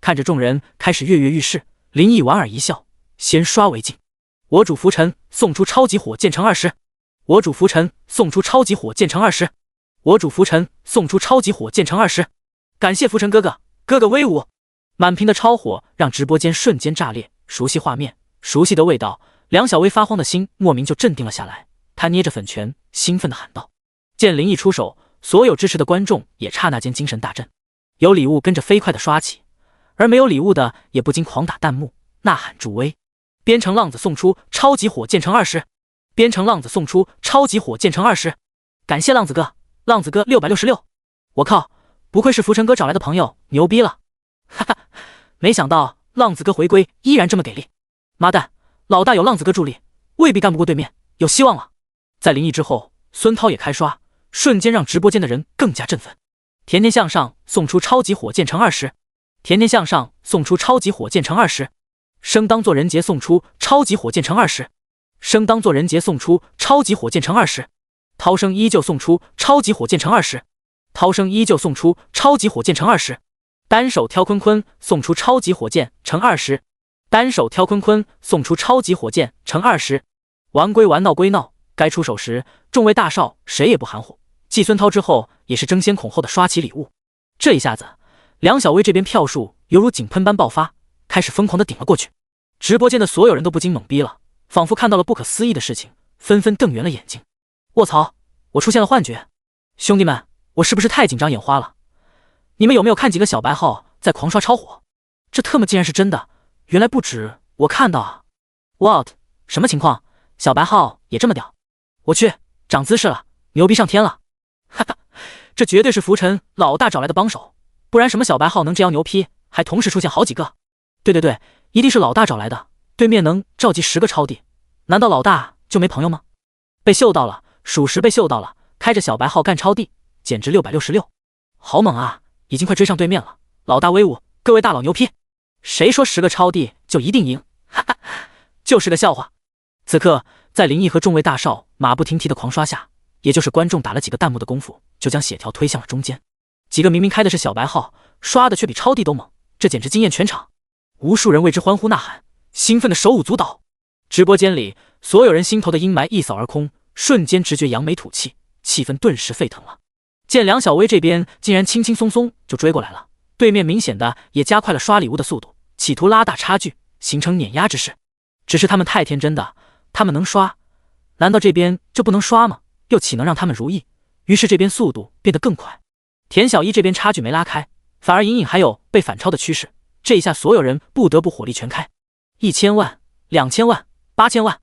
A: 看着众人开始跃跃欲试，林毅莞尔一笑，先刷为敬。我主浮沉送出超级火箭乘20，我主浮沉送出超级火箭乘20，我主浮沉送出超级火箭乘20。感谢浮沉哥哥，哥哥威武！满屏的超火让直播间瞬间炸裂，熟悉画面，熟悉的味道，梁小薇发慌的心莫名就镇定了下来。她捏着粉拳，兴奋地喊道：“见林毅出手，所有支持的观众也刹那间精神大振，有礼物跟着飞快地刷起。”而没有礼物的也不禁狂打弹幕，呐喊助威。边城浪子送出超级火箭乘20，边城浪子送出超级火箭乘20，感谢浪子哥，浪子哥666。我靠，不愧是浮沉哥找来的朋友，牛逼了！哈哈，没想到浪子哥回归依然这么给力。妈蛋，老大有浪子哥助力，未必干不过对面，有希望了。在林毅之后，孙涛也开刷，瞬间让直播间的人更加振奋。甜甜向上送出超级火箭乘20。甜甜向上送出超级火箭乘20，生当作人杰送出超级火箭乘20，生当作人杰送出超级火箭乘20，涛声依旧送出超级火箭乘20，涛声依旧送出超级火箭乘20，单手挑坤坤送出超级火箭乘20，单手挑坤坤送出超级火箭乘20。玩归玩，闹归闹，该出手时，众位大少谁也不含糊。继孙涛之后，也是争先恐后的刷起礼物。这一下子，梁小薇这边票数犹如井喷般爆发，开始疯狂地顶了过去。直播间的所有人都不禁懵逼了，仿佛看到了不可思议的事情，纷纷瞪圆了眼睛。卧槽，我出现了幻觉！兄弟们，我是不是太紧张眼花了？你们有没有看几个小白号在狂刷超火？这特么竟然是真的，原来不止我看到啊 ！What？ 什么情况？小白号也这么屌？我去，长姿势了，牛逼上天了！哈哈，这绝对是浮尘老大找来的帮手，不然什么小白号能这样牛批，还同时出现好几个？对，一定是老大找来的。对面能召集10个超帝，难道老大就没朋友吗？被嗅到了，属实被嗅到了，开着小白号干超帝，简直666，好猛啊！已经快追上对面了，老大威武，各位大佬牛批！谁说10个超帝就一定赢？哈哈，就是个笑话。此刻，在林毅和众位大少马不停蹄的狂刷下，也就是观众打了几个弹幕的功夫，就将血条推向了中间。几个明明开的是小白号，刷的却比超帝都猛，这简直惊艳全场。无数人为之欢呼呐喊，兴奋的手舞足蹈。直播间里，所有人心头的阴霾一扫而空，瞬间直觉扬眉吐气，气氛顿时沸腾了。见梁小薇这边竟然轻轻松松就追过来了，对面明显的也加快了刷礼物的速度，企图拉大差距，形成碾压之势。只是他们太天真的，他们能刷，难道这边就不能刷吗？又岂能让他们如意？于是这边速度变得更快。田小一这边差距没拉开，反而隐隐还有被反超的趋势。这一下，所有人不得不火力全开，1000万、2000万、8000万，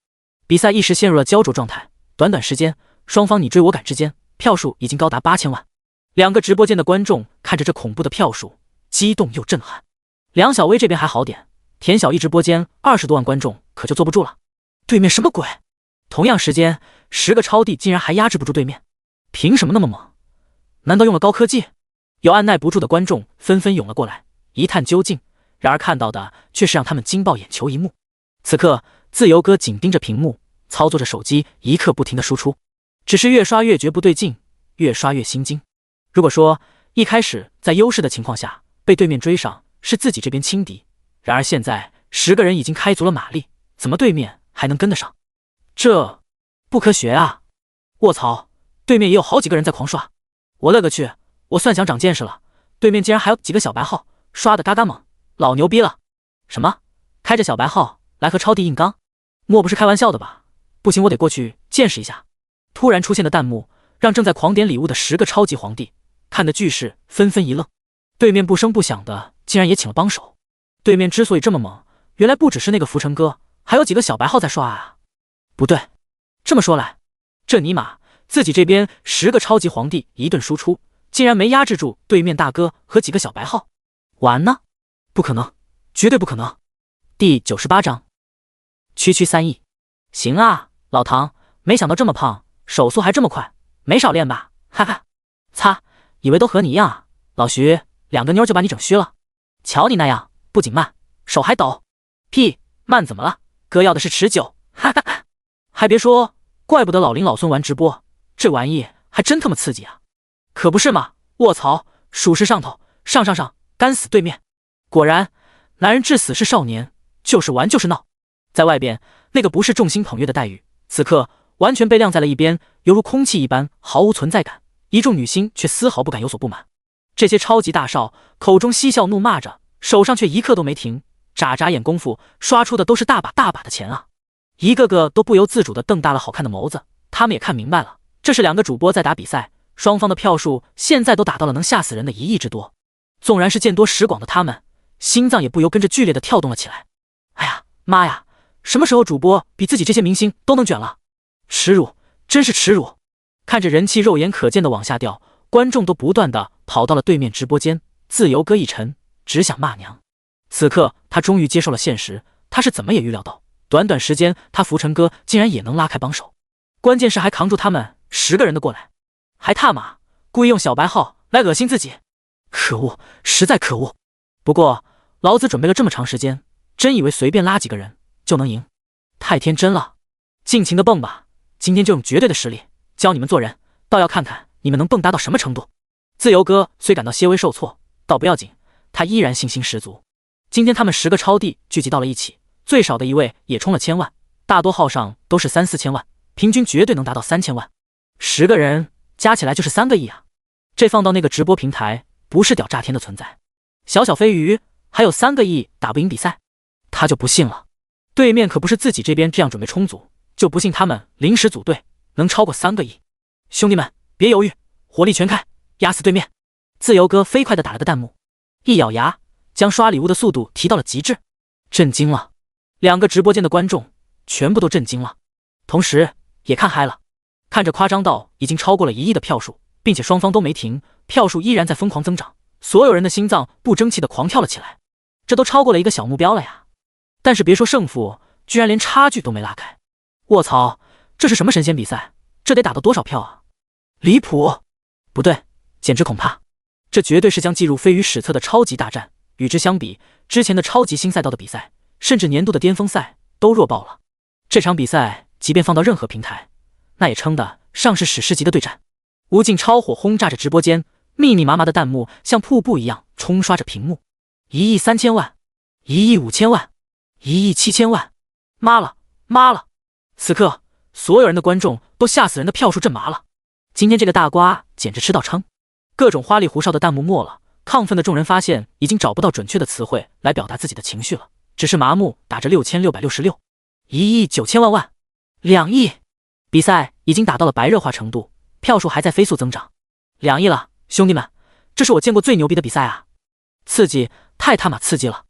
A: 比赛一时陷入了焦灼状态。短短时间，双方你追我赶之间，票数已经高达8000万。两个直播间的观众看着这恐怖的票数，激动又震撼。梁小薇这边还好点，田小一直播间20多万观众可就坐不住了。对面什么鬼？同样时间，10个超帝竟然还压制不住对面，凭什么那么猛？难道用了高科技？有按耐不住的观众纷纷涌了过来，一探究竟。然而看到的却是让他们惊爆眼球一幕。此刻，自由哥紧盯着屏幕，操作着手机，一刻不停的输出。只是越刷越觉不对劲，越刷越心惊。如果说一开始在优势的情况下被对面追上是自己这边轻敌，然而现在10个人已经开足了马力，怎么对面还能跟得上？这不科学啊！卧槽，对面也有好几个人在狂刷。我勒个去，我算想长见识了，对面竟然还有几个小白号，刷的嘎嘎猛，老牛逼了！什么？开着小白号来和超帝硬刚？莫不是开玩笑的吧？不行，我得过去见识一下。突然出现的弹幕让正在狂点礼物的10个超级皇帝看得巨是纷纷一愣。对面不声不响的竟然也请了帮手。对面之所以这么猛，原来不只是那个浮尘哥，还有几个小白号在刷啊！不对，这么说来，这尼玛自己这边10个超级皇帝一顿输出，竟然没压制住对面大哥和几个小白号，完呢？不可能，绝对不可能！第98章，区区3亿，行啊，老唐，没想到这么胖，手速还这么快，没少练吧？哈哈，擦，以为都和你一样啊，老徐，2个妞就把你整虚了。瞧你那样，不仅慢，手还抖。屁，慢怎么了？哥要的是持久，哈哈哈。还别说，怪不得老林老孙玩直播，这玩意还真他妈刺激啊！可不是嘛，卧槽，属实上头，上，干死对面！果然，男人至死是少年，就是玩就是闹。在外边，那个不是众星捧月的待遇，此刻完全被晾在了一边，犹如空气一般，毫无存在感。一众女星却丝毫不敢有所不满。这些超级大少口中嬉笑怒骂着，手上却一刻都没停，眨眨眼功夫刷出的都是大把大把的钱啊！一个个都不由自主地瞪大了好看的眸子。他们也看明白了，这是2个主播在打比赛，双方的票数现在都打到了能吓死人的1亿之多。纵然是见多识广的他们，心脏也不由跟着剧烈的跳动了起来。哎呀妈呀，什么时候主播比自己这些明星都能卷了？耻辱，真是耻辱！看着人气肉眼可见的往下掉，观众都不断的跑到了对面直播间。自由哥一沉，只想骂娘。此刻他终于接受了现实，他是怎么也预料到，短短时间他浮尘哥竟然也能拉开帮手，关键是还扛住他们10个人的过来，还踏马，故意用小白号来恶心自己。可恶，实在可恶！不过老子准备了这么长时间，真以为随便拉几个人就能赢？太天真了！尽情的蹦吧，今天就用绝对的实力教你们做人，倒要看看你们能蹦跶到什么程度。自由哥虽感到些微受挫，倒不要紧，他依然信心十足。今天他们10个超帝聚集到了一起，最少的一位也冲了1000万，大多号上都是3、4千万，平均绝对能达到3000万。10个人加起来就是3个亿啊！这放到那个直播平台，不是屌炸天的存在。小小飞鱼还有3个亿打不赢比赛，他就不信了。对面可不是自己这边这样准备充足，就不信他们临时组队能超过3个亿。兄弟们，别犹豫，火力全开，压死对面！自由哥飞快地打了个弹幕，一咬牙，将刷礼物的速度提到了极致。震惊了，两个直播间的观众全部都震惊了，同时也看嗨了。看着夸张到已经超过了1亿的票数，并且双方都没停，票数依然在疯狂增长，所有人的心脏不争气的狂跳了起来。这都超过了一个小目标了呀！但是别说胜负，居然连差距都没拉开。卧槽，这是什么神仙比赛？这得打到多少票啊？离谱！不对，简直恐怕。这绝对是将记入非于史册的超级大战。与之相比，之前的超级新赛道的比赛，甚至年度的巅峰赛都弱爆了。这场比赛即便放到任何平台，那也称得上是史诗级的对战。无尽超火轰炸着直播间，密密麻麻的弹幕像瀑布一样冲刷着屏幕。1亿3000万，1亿5000万，1亿7000万！妈了，妈了！此刻，所有人的观众都吓死人的票数震麻了。今天这个大瓜简直吃到撑！各种花里胡哨的弹幕没了，亢奋的众人发现已经找不到准确的词汇来表达自己的情绪了，只是麻木打着6666，1亿9000万万，2亿！比赛已经打到了白热化程度，票数还在飞速增长。2亿了，兄弟们，这是我见过最牛逼的比赛啊！刺激，太他妈刺激了！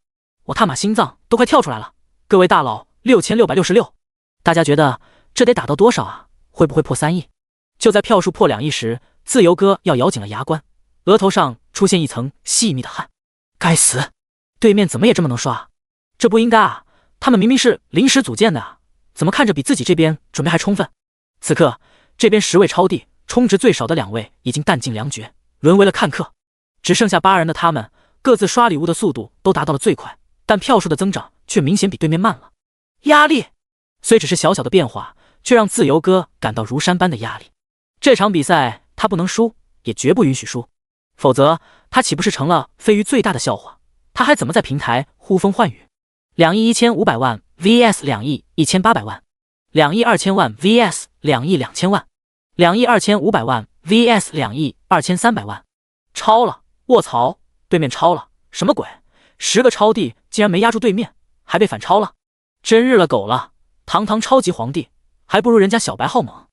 A: 我他妈心脏都快跳出来了！各位大佬，6666，大家觉得这得打到多少啊？会不会破3亿？就在票数破2亿时，自由哥要咬紧了牙关，额头上出现一层细密的汗。该死，对面怎么也这么能刷？这不应该啊！他们明明是临时组建的啊，怎么看着比自己这边准备还充分？此刻，这边10位超帝，充值最少的2位已经弹尽粮绝，沦为了看客。只剩下8人的他们，各自刷礼物的速度都达到了最快，但票数的增长却明显比对面慢了。压力虽只是小小的变化，却让自由哥感到如山般的压力。这场比赛他不能输，也绝不允许输，否则他岂不是成了飞鱼最大的笑话？他还怎么在平台呼风唤雨？2亿1500万 vs 2亿1800万，2亿2000万 vs 2亿2000万，2亿2500万 vs 2亿2300万，超了！卧槽，对面超了！什么鬼？10个超帝竟然没压住对面，还被反超了，真日了狗了！堂堂超级皇帝，还不如人家小白号猛，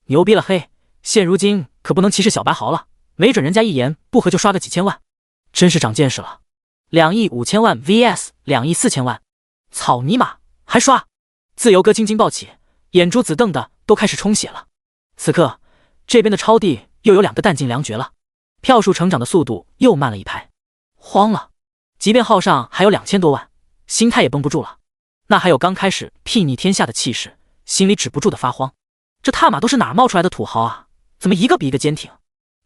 A: 牛逼了嘿！现如今可不能歧视小白豪了，没准人家一言不合就刷个几千万，真是长见识了。2亿5000万 vs 2亿4000万，草尼玛还刷！自由哥青筋暴起，眼珠子瞪的都开始充血了。此刻这边的超帝又有2个弹尽粮绝了，票数成长的速度又慢了一拍，慌了。即便号上还有2000多万，心态也绷不住了，那还有刚开始睥睨天下的气势，心里止不住的发慌。这他妈都是哪儿冒出来的土豪啊？怎么一个比一个坚挺？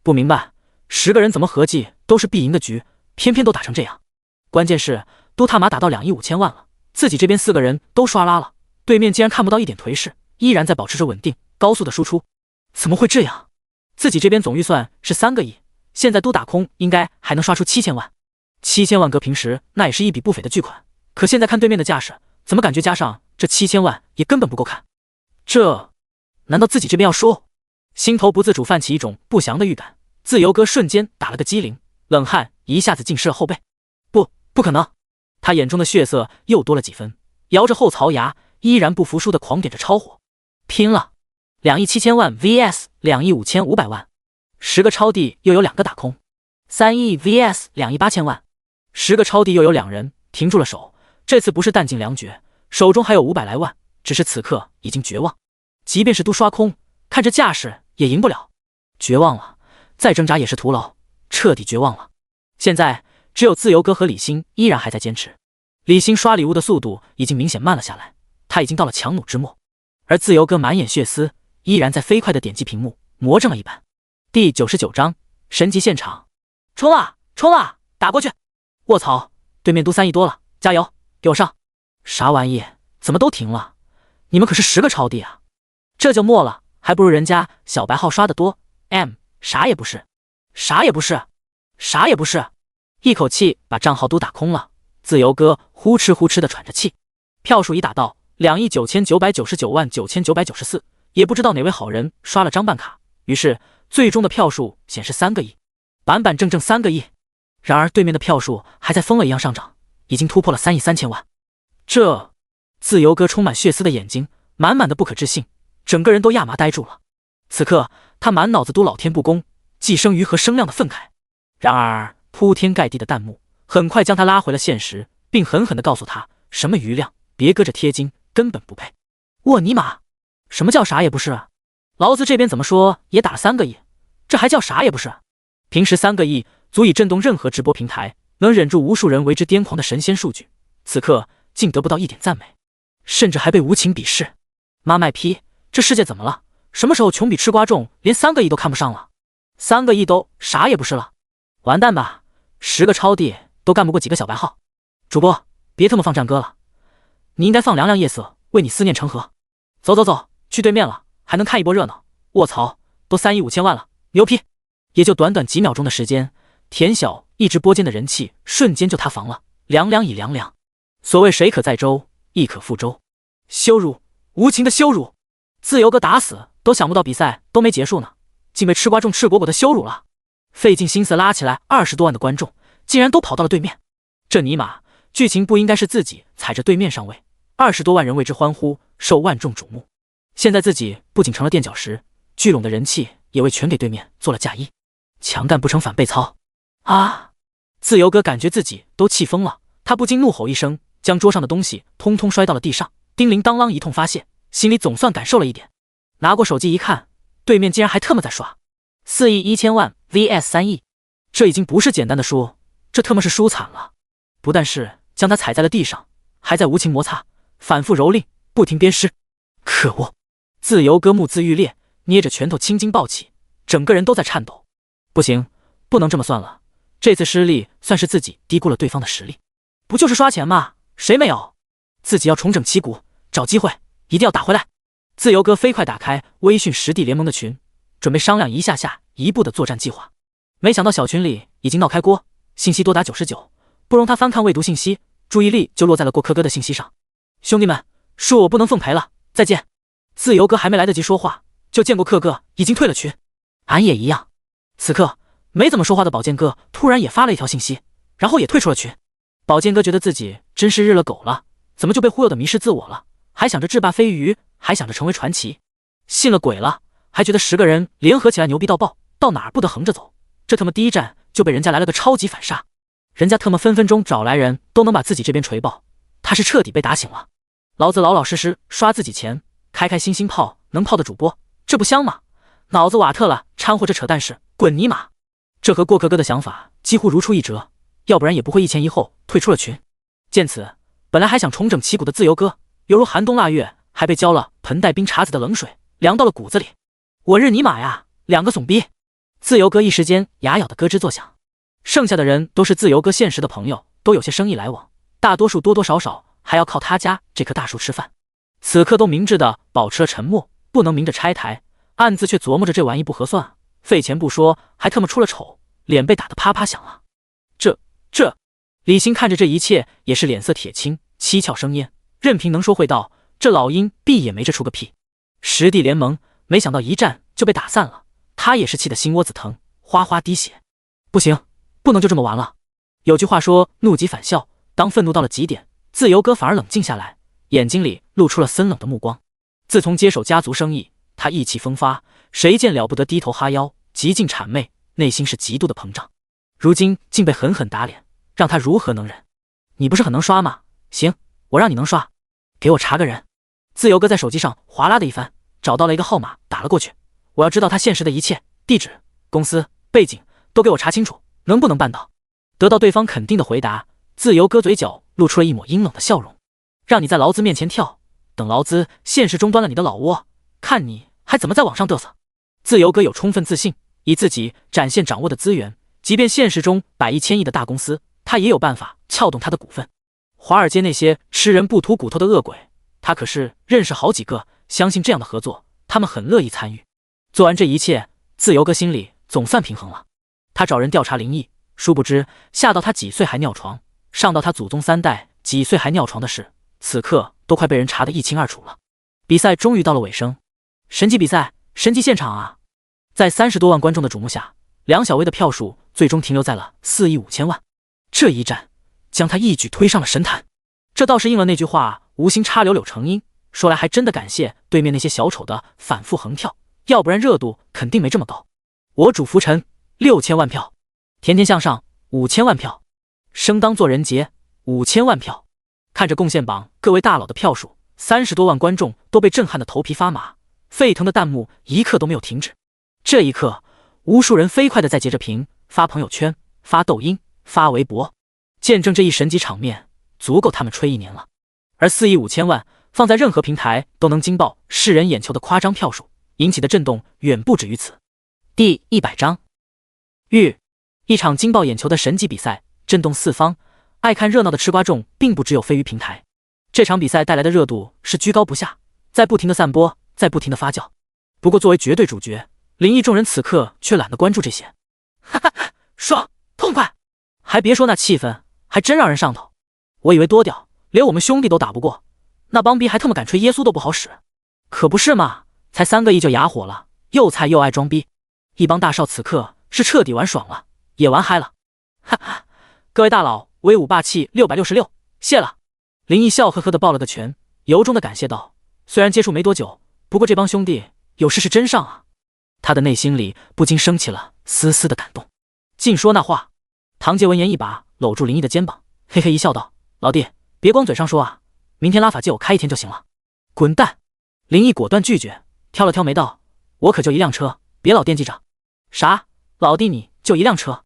A: 不明白，10个人怎么合计都是必赢的局，偏偏都打成这样。关键是都他妈打到2亿5000万了，自己这边4个人都刷拉了，对面竟然看不到一点颓势，依然在保持着稳定高速的输出。怎么会这样？自己这边总预算是3个亿，现在都打空，应该还能刷出7000万。7000万搁平时那也是一笔不菲的巨款，可现在看对面的架势，怎么感觉加上这7000万也根本不够看？这难道自己这边要输？心头不自主泛起一种不祥的预感，自由哥瞬间打了个激灵，冷汗一下子浸湿了后背。不可能！他眼中的血色又多了几分，摇着后槽牙，依然不服输的狂点着超火，拼了！2亿7000万 vs 2亿5500万，10个超帝又有2个打空，3亿 vs 2亿8000万，10个超帝又有2人停住了手，这次不是弹尽粮绝，手中还有500来万，只是此刻已经绝望，即便是都刷空，看这架势也赢不了，绝望了，再挣扎也是徒劳，彻底绝望了。现在只有自由哥和李欣依然还在坚持。李欣刷礼物的速度已经明显慢了下来，他已经到了强弩之末，而自由哥满眼血丝，依然在飞快的点击屏幕，魔怔了一般。第99章神级现场，冲啊冲啊，打过去！卧槽，对面都3亿多了，加油，给我上！啥玩意？怎么都停了？你们可是10个超帝啊，这就没了，还不如人家小白号刷的多。啥也不是，啥也不是，啥也不是。一口气把账号都打空了，自由哥呼哧呼哧的喘着气，票数已打到2亿9999万9994，也不知道哪位好人刷了张办卡，于是最终的票数显示3个亿，板板正正3个亿。然而对面的票数还在疯了一样上涨，已经突破了3亿3000万。这自由哥充满血丝的眼睛满满的不可置信，整个人都亚麻呆住了。此刻他满脑子都老天不公、寄生鱼和声量的愤慨。然而铺天盖地的弹幕很快将他拉回了现实，并狠狠地告诉他什么余量，别搁着贴金，根本不配。沃尼玛，什么叫啥也不是啊？老子这边怎么说也打了3个亿，这还叫啥也不是？平时3个亿足以震动任何直播平台，能忍住无数人为之癫狂的神仙数据，此刻竟得不到一点赞美，甚至还被无情鄙视。妈卖批，这世界怎么了？什么时候穷比吃瓜重，连3个亿都看不上了？3个亿都啥也不是了，完蛋吧！10个超帝都干不过几个小白号。主播，别他妈放战歌了，你应该放凉凉夜色，为你思念成河。走走走，去对面了，还能看一波热闹。卧槽，都3亿5千万了，牛批！也就短短几秒钟的时间，田小一直播间的人气瞬间就塌房了，凉凉已凉凉。所谓水可载舟，亦可覆舟。羞辱，无情的羞辱！自由哥打死都想不到比赛都没结束呢，竟被吃瓜众赤果果的羞辱了。费尽心思拉起来20多万的观众，竟然都跑到了对面。这尼玛，剧情不应该是自己踩着对面上位，20多万人为之欢呼，受万众瞩目。现在自己不仅成了垫脚石，聚拢的人气也为全给对面做了嫁衣。强干不成反被操啊！自由哥感觉自己都气疯了，他不禁怒吼一声，将桌上的东西通通摔到了地上，叮铃当啷一通发泄，心里总算感受了一点。拿过手机一看，对面竟然还特么在刷4亿1千万 vs 3亿，这已经不是简单的输，这特么是输惨了。不但是将他踩在了地上，还在无情摩擦，反复蹂躏，不停鞭尸。可恶！自由哥目眦欲裂，捏着拳头青筋暴起，整个人都在颤抖。不行，不能这么算了，这次失利算是自己低估了对方的实力。不就是刷钱吗？谁没有？自己要重整旗鼓，找机会，一定要打回来。自由哥飞快打开微讯实地联盟的群，准备商量一下一步的作战计划。没想到小群里已经闹开锅，信息多达99，不容他翻看未读信息，注意力就落在了过客哥的信息上。兄弟们，恕我不能奉陪了，再见。自由哥还没来得及说话，就见过客哥已经退了群。俺也一样。此刻没怎么说话的宝剑哥突然也发了一条信息，然后也退出了群。宝剑哥觉得自己真是日了狗了，怎么就被忽悠的迷失自我了，还想着制霸飞鱼，还想着成为传奇，信了鬼了，还觉得10个人联合起来牛逼到爆，到哪儿不得横着走，这他妈第一站就被人家来了个超级反杀，人家特么分分钟找来人都能把自己这边锤爆，他是彻底被打醒了。老子老老实实刷自己钱，开开心心泡能泡的主播，这不香吗？脑子瓦特了，掺和着扯淡事，滚尼玛！这和过客哥的想法几乎如出一辙，要不然也不会一前一后退出了群。见此，本来还想重整旗鼓的自由哥，犹如寒冬腊月还被浇了盆带冰碴子的冷水，凉到了骨子里。我日尼玛呀，2个怂逼！自由哥一时间牙咬得咯吱作响。剩下的人都是自由哥现实的朋友，都有些生意来往，大多数多多少少还要靠他家这棵大树吃饭。此刻都明智的保持了沉默，不能明着拆台，暗自却琢磨着这玩意不合算啊！费钱不说，还特么出了丑，脸被打得啪啪响了。这，李欣看着这一切也是脸色铁青，七窍生烟，任凭能说会道，这老鹰闭也没这出个屁。实地联盟没想到一战就被打散了，他也是气得心窝子疼，哗哗滴血。不行，不能就这么完了。有句话说怒极反笑，当愤怒到了极点，自由哥反而冷静下来，眼睛里露出了森冷的目光。自从接手家族生意，他意气风发，谁见了不得低头哈腰，极尽谄媚，内心是极度的膨胀。如今竟被狠狠打脸，让他如何能忍？你不是很能刷吗？行，我让你能刷，给我查个人。自由哥在手机上哗啦的一翻，找到了一个号码，打了过去。我要知道他现实的一切，地址、公司、背景都给我查清楚，能不能办到？得到对方肯定的回答，自由哥嘴角露出了一抹阴冷的笑容。让你在劳资面前跳，等劳资现实中端了你的老窝，看你还怎么在网上嘚瑟。自由哥有充分自信，以自己展现掌握的资源，即便现实中百亿千亿的大公司，他也有办法撬动他的股份。华尔街那些吃人不吐骨头的恶鬼，他可是认识好几个，相信这样的合作，他们很乐意参与。做完这一切，自由哥心里总算平衡了。他找人调查灵异，殊不知下到他几岁还尿床，上到他祖宗3代几岁还尿床的事，此刻都快被人查得一清二楚了。比赛终于到了尾声，神级比赛，神级现场啊！在30多万观众的瞩目下，梁小薇的票数最终停留在了4亿5千万。这一战将他一举推上了神坛。这倒是应了那句话，无心插柳柳成荫。说来还真的感谢对面那些小丑的反复横跳，要不然热度肯定没这么高。我主浮沉6000万票，天天向上5000万票，生当作人杰，5000万票。看着贡献榜各位大佬的票数，30多万观众都被震撼的头皮发麻，沸腾的弹幕一刻都没有停止。这一刻，无数人飞快地在截着屏发朋友圈、发抖音、发微博，见证这一神级场面，足够他们吹1年了。而4亿5千万放在任何平台都能惊爆世人眼球的夸张票数，引起的震动远不止于此。第100章，一场惊爆眼球的神级比赛，震动四方。爱看热闹的吃瓜众并不只有飞鱼平台，这场比赛带来的热度是居高不下，在不停的散播，在不停的发酵。不过作为绝对主角，林毅众人此刻却懒得关注这些。哈哈，爽，痛快！还别说那气氛，还真让人上头。我以为多屌，连我们兄弟都打不过，那帮逼还他妈敢吹耶稣都不好使。可不是嘛，才3个亿就哑火了，又菜又爱装逼。一帮大少此刻是彻底玩爽了，也玩嗨了。哈哈，各位大佬，威武霸气666，谢了。林毅笑呵呵的抱了个拳，由衷的感谢道：虽然接触没多久，不过这帮兄弟有事是真上啊。他的内心里不禁升起了丝丝的感动。净说那话。唐杰闻言一把搂住林毅的肩膀，嘿嘿一笑道：老弟，别光嘴上说啊，明天拉法借我开1天就行了。滚蛋！林毅果断拒绝，挑了挑眉道：我可就1辆车，别老惦记着。啥？老弟你就1辆车？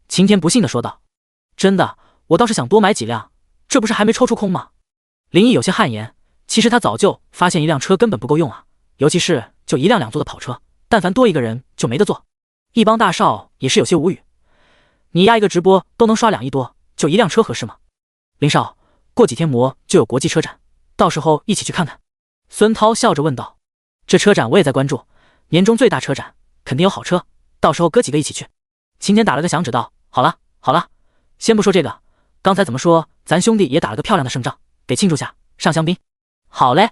A: 晴天不信的说道：真的，我倒是想多买几辆，这不是还没抽出空吗？林毅有些汗颜，其实他早就发现1辆车根本不够用啊，尤其是就1辆2座的跑车，但凡多一个人就没得坐。一帮大少也是有些无语，你压一个直播都能刷2亿多，就1辆车合适吗？林少，过几天魔就有国际车展，到时候一起去看看。孙涛笑着问道。这车展我也在关注，年终最大车展，肯定有好车，到时候哥几个一起去。晴天打了个响指道：好了好了，先不说这个，刚才怎么说咱兄弟也打了个漂亮的胜仗，得庆祝下，上香槟。好嘞。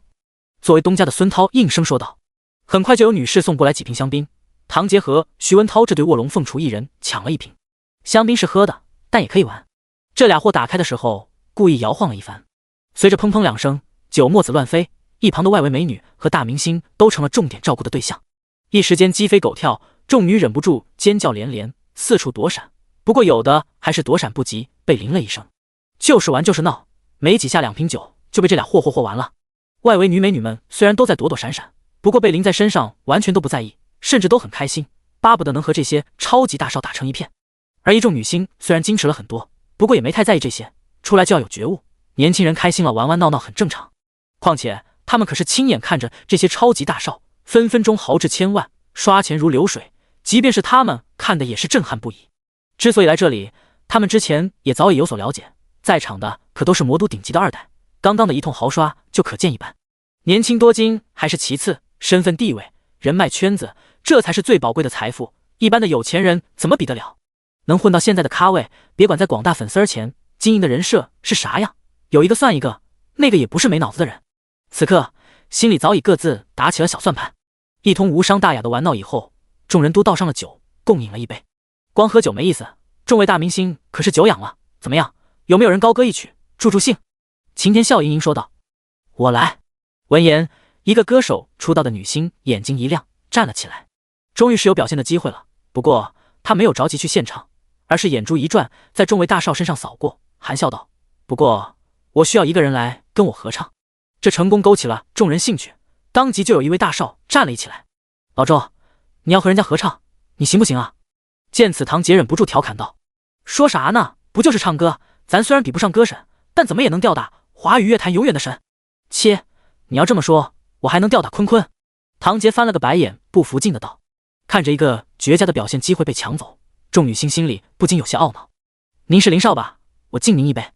A: 作为东家的孙涛应声说道。很快就有女士送过来几瓶香槟，唐杰和徐文涛这对卧龙凤雏一人抢了1瓶。香槟是喝的，但也可以玩。这俩货打开的时候故意摇晃了一番，随着砰砰2声，酒沫子乱飞，一旁的外围美女和大明星都成了重点照顾的对象，一时间鸡飞狗跳，众女忍不住尖叫连连，四处躲闪。不过有的还是躲闪不及，被淋了一声。就是玩就是闹，没几下2瓶酒就被这俩货完了。外围女美女们虽然都在躲躲闪闪，不过被淋在身上完全都不在意，甚至都很开心，巴不得能和这些超级大少打成一片。而一众女星虽然矜持了很多，不过也没太在意这些，出来就要有觉悟，年轻人开心了玩玩闹闹很正常。况且他们可是亲眼看着这些超级大少分分钟豪掷千万，刷钱如流水，即便是他们看的也是震撼不已。之所以来这里，他们之前也早已有所了解，在场的可都是魔都顶级的2代，刚刚的一通豪刷就可见一斑。年轻多金还是其次，身份地位、人脉圈子，这才是最宝贵的财富，一般的有钱人怎么比得了？能混到现在的咖位，别管在广大粉丝前经营的人设是啥样，有一个算一个，那个也不是没脑子的人。此刻心里早已各自打起了小算盘。一通无伤大雅的玩闹以后，众人都倒上了酒，共饮了一杯。光喝酒没意思，众位大明星可是久仰了，怎么样，有没有人高歌一曲助助兴？晴天笑盈盈说道。我来。闻言，一个歌手出道的女星眼睛一亮，站了起来，终于是有表现的机会了。不过她没有着急去现场，而是眼珠一转，在众位大少身上扫过，含笑道：不过我需要一个人来跟我合唱。这成功勾起了众人兴趣，当即就有一位大少站了起来。老周，你要和人家合唱，你行不行啊？见此，唐杰忍不住调侃道：说啥呢，不就是唱歌，咱虽然比不上歌神，但怎么也能吊打华语乐坛永远的神。切，你要这么说，我还能吊打坤坤。唐杰翻了个白眼，不服劲的道。看着一个绝佳的表现机会被抢走，众女星心里不禁有些懊恼。您是林少吧？我敬您一杯。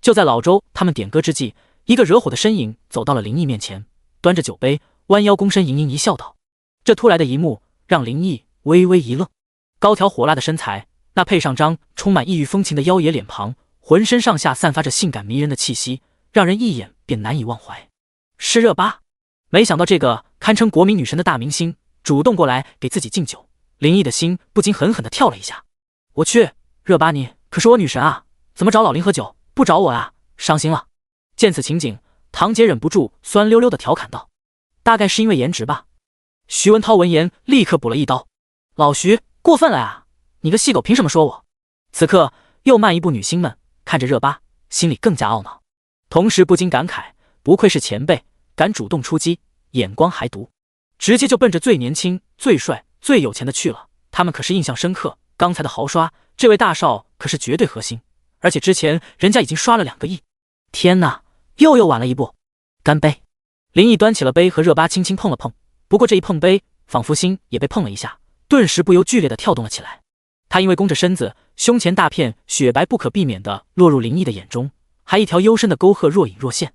A: 就在老周他们点歌之际，一个惹火的身影走到了林毅面前，端着酒杯，弯腰躬身盈盈一笑道。这突来的一幕让林毅微微一愣，高挑火辣的身材，那配上张充满异域风情的妖冶脸庞，浑身上下散发着性感迷人的气息，让人一眼便难以忘怀。是热巴。没想到这个堪称国民女神的大明星主动过来给自己敬酒，林毅的心不禁狠狠地跳了一下。我去，热巴你可是我女神啊，怎么找老林喝酒不找我啊？伤心了。见此情景，唐杰忍不住酸溜溜地调侃道：大概是因为颜值吧。徐文涛闻言立刻补了一刀：老徐，过分了呀，你个细狗凭什么说我？此刻又慢一步，女星们看着热巴，心里更加懊恼，同时不禁感慨，不愧是前辈，敢主动出击，眼光还毒，直接就奔着最年轻、最帅、最有钱的去了。他们可是印象深刻，刚才的豪刷，这位大少可是绝对核心，而且之前人家已经刷了2个亿。天哪，又晚了一步。干杯！林毅端起了杯和热巴轻轻碰了碰，不过这一碰杯，仿佛心也被碰了一下，顿时不由剧烈的跳动了起来。他因为弓着身子，胸前大片雪白不可避免的落入林毅的眼中，还一条幽深的沟壑若隐若现。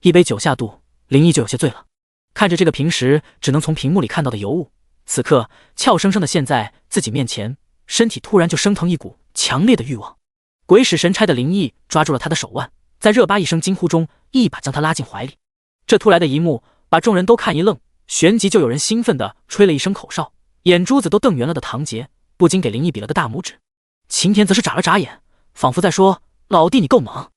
A: 一杯酒下肚，林毅就有些醉了。看着这个平时只能从屏幕里看到的尤物，此刻俏生生的现在自己面前，身体突然就升腾一股强烈的欲望。鬼使神差的林毅抓住了他的手腕，在热巴一声惊呼中，一把将他拉进怀里。这突来的一幕把众人都看一愣，旋即就有人兴奋地吹了一声口哨，眼珠子都瞪圆了的唐杰不禁给林毅比了个大拇指。晴天则是眨了眨眼，仿佛在说：“老弟你够猛。”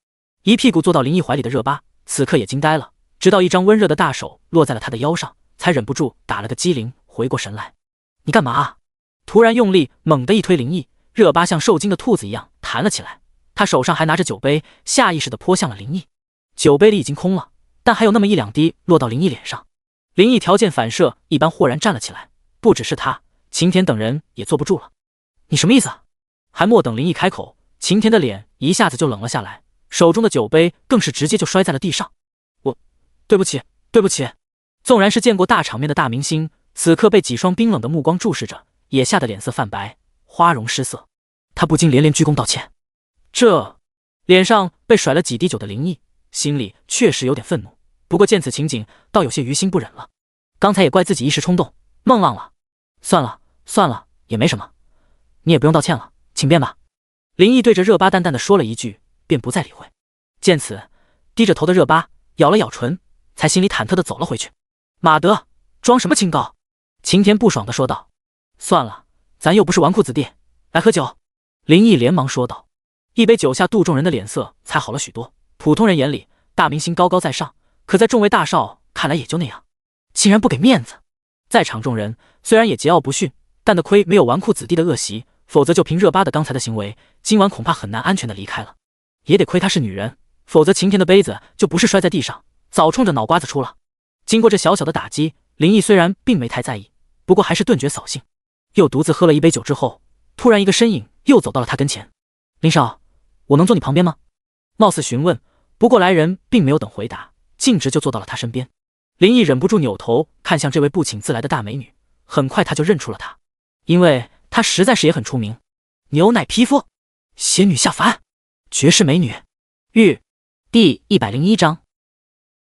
A: 一屁股坐到林毅怀里的热巴此刻也惊呆了，直到一张温热的大手落在了他的腰上，才忍不住打了个激灵，回过神来。你干嘛啊？突然用力猛地一推林毅，热巴像受惊的兔子一样弹了起来，他手上还拿着酒杯，下意识地泼向了林毅。酒杯里已经空了，但还有那么1-2滴落到林毅脸上。林毅条件反射一般豁然站了起来，不只是他，晴天等人也坐不住了。你什么意思啊？还没等林毅开口，晴天的脸一下子就冷了下来，手中的酒杯更是直接就摔在了地上。对不起，对不起。纵然是见过大场面的大明星，此刻被几双冰冷的目光注视着，也吓得脸色泛白，花容失色。他不禁连连鞠躬道歉。脸上被甩了几滴酒的林毅心里确实有点愤怒，不过见此情景，倒有些于心不忍了。刚才也怪自己一时冲动，孟浪了。算了，也没什么，你也不用道歉了，请便吧。林毅对着热巴淡淡的说了一句，便不再理会。见此，低着头的热巴咬了咬唇，才心里忐忑的走了回去。马德，装什么清高？晴天不爽的说道。算了，咱又不是纨绔子弟，来喝酒。林毅连忙说道。一杯酒下肚，众人的脸色才好了许多。普通人眼里，大明星高高在上，可在众位大少看来也就那样，竟然不给面子。在场众人虽然也桀骜不驯，但得亏没有纨绔子弟的恶习，否则就凭热巴的刚才的行为，今晚恐怕很难安全的离开了。也得亏她是女人，否则晴天的杯子就不是摔在地上，早冲着脑瓜子出了。经过这小小的打击，林毅虽然并没太在意，不过还是顿觉扫兴。又独自喝了一杯酒之后，突然一个身影又走到了他跟前。林少，我能坐你旁边吗？貌似询问，不过来人并没有等回答，径直就坐到了他身边。林毅忍不住扭头看向这位不请自来的大美女，很快他就认出了她，因为她实在是也很出名。牛奶皮肤，仙女下凡，绝世美女。第101章。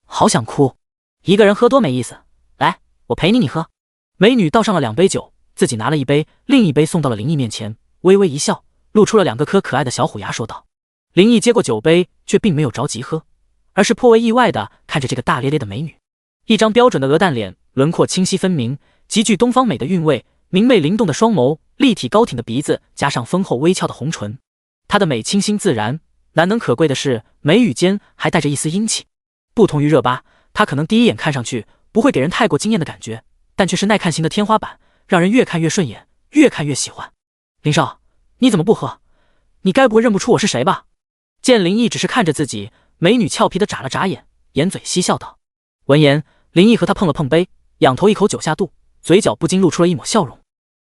A: 好想哭，一个人喝多没意思，来，我陪你喝。美女倒上了2杯酒，自己拿了一杯，另一杯送到了林毅面前，微微一笑，露出了2颗可爱的小虎牙，说道。林毅接过酒杯，却并没有着急喝，而是颇为意外的看着这个大咧咧的美女。一张标准的鹅蛋脸，轮廓清晰分明，极具东方美的韵味，明媚灵动的双眸，立体高挺的鼻子，加上丰厚微翘的红唇。她的美清新自然，难能可贵的是眉宇间还带着一丝英气。不同于热巴，她可能第一眼看上去不会给人太过惊艳的感觉，但却是耐看型的天花板，让人越看越顺眼，越看越喜欢。林少，你怎么不喝？你该不会认不出我是谁吧？见林毅只是看着自己，美女俏皮的眨了眨眼，掩嘴嬉笑道。闻言，林毅和她碰了碰杯，仰头一口酒下肚，嘴角不禁露出了一抹笑容。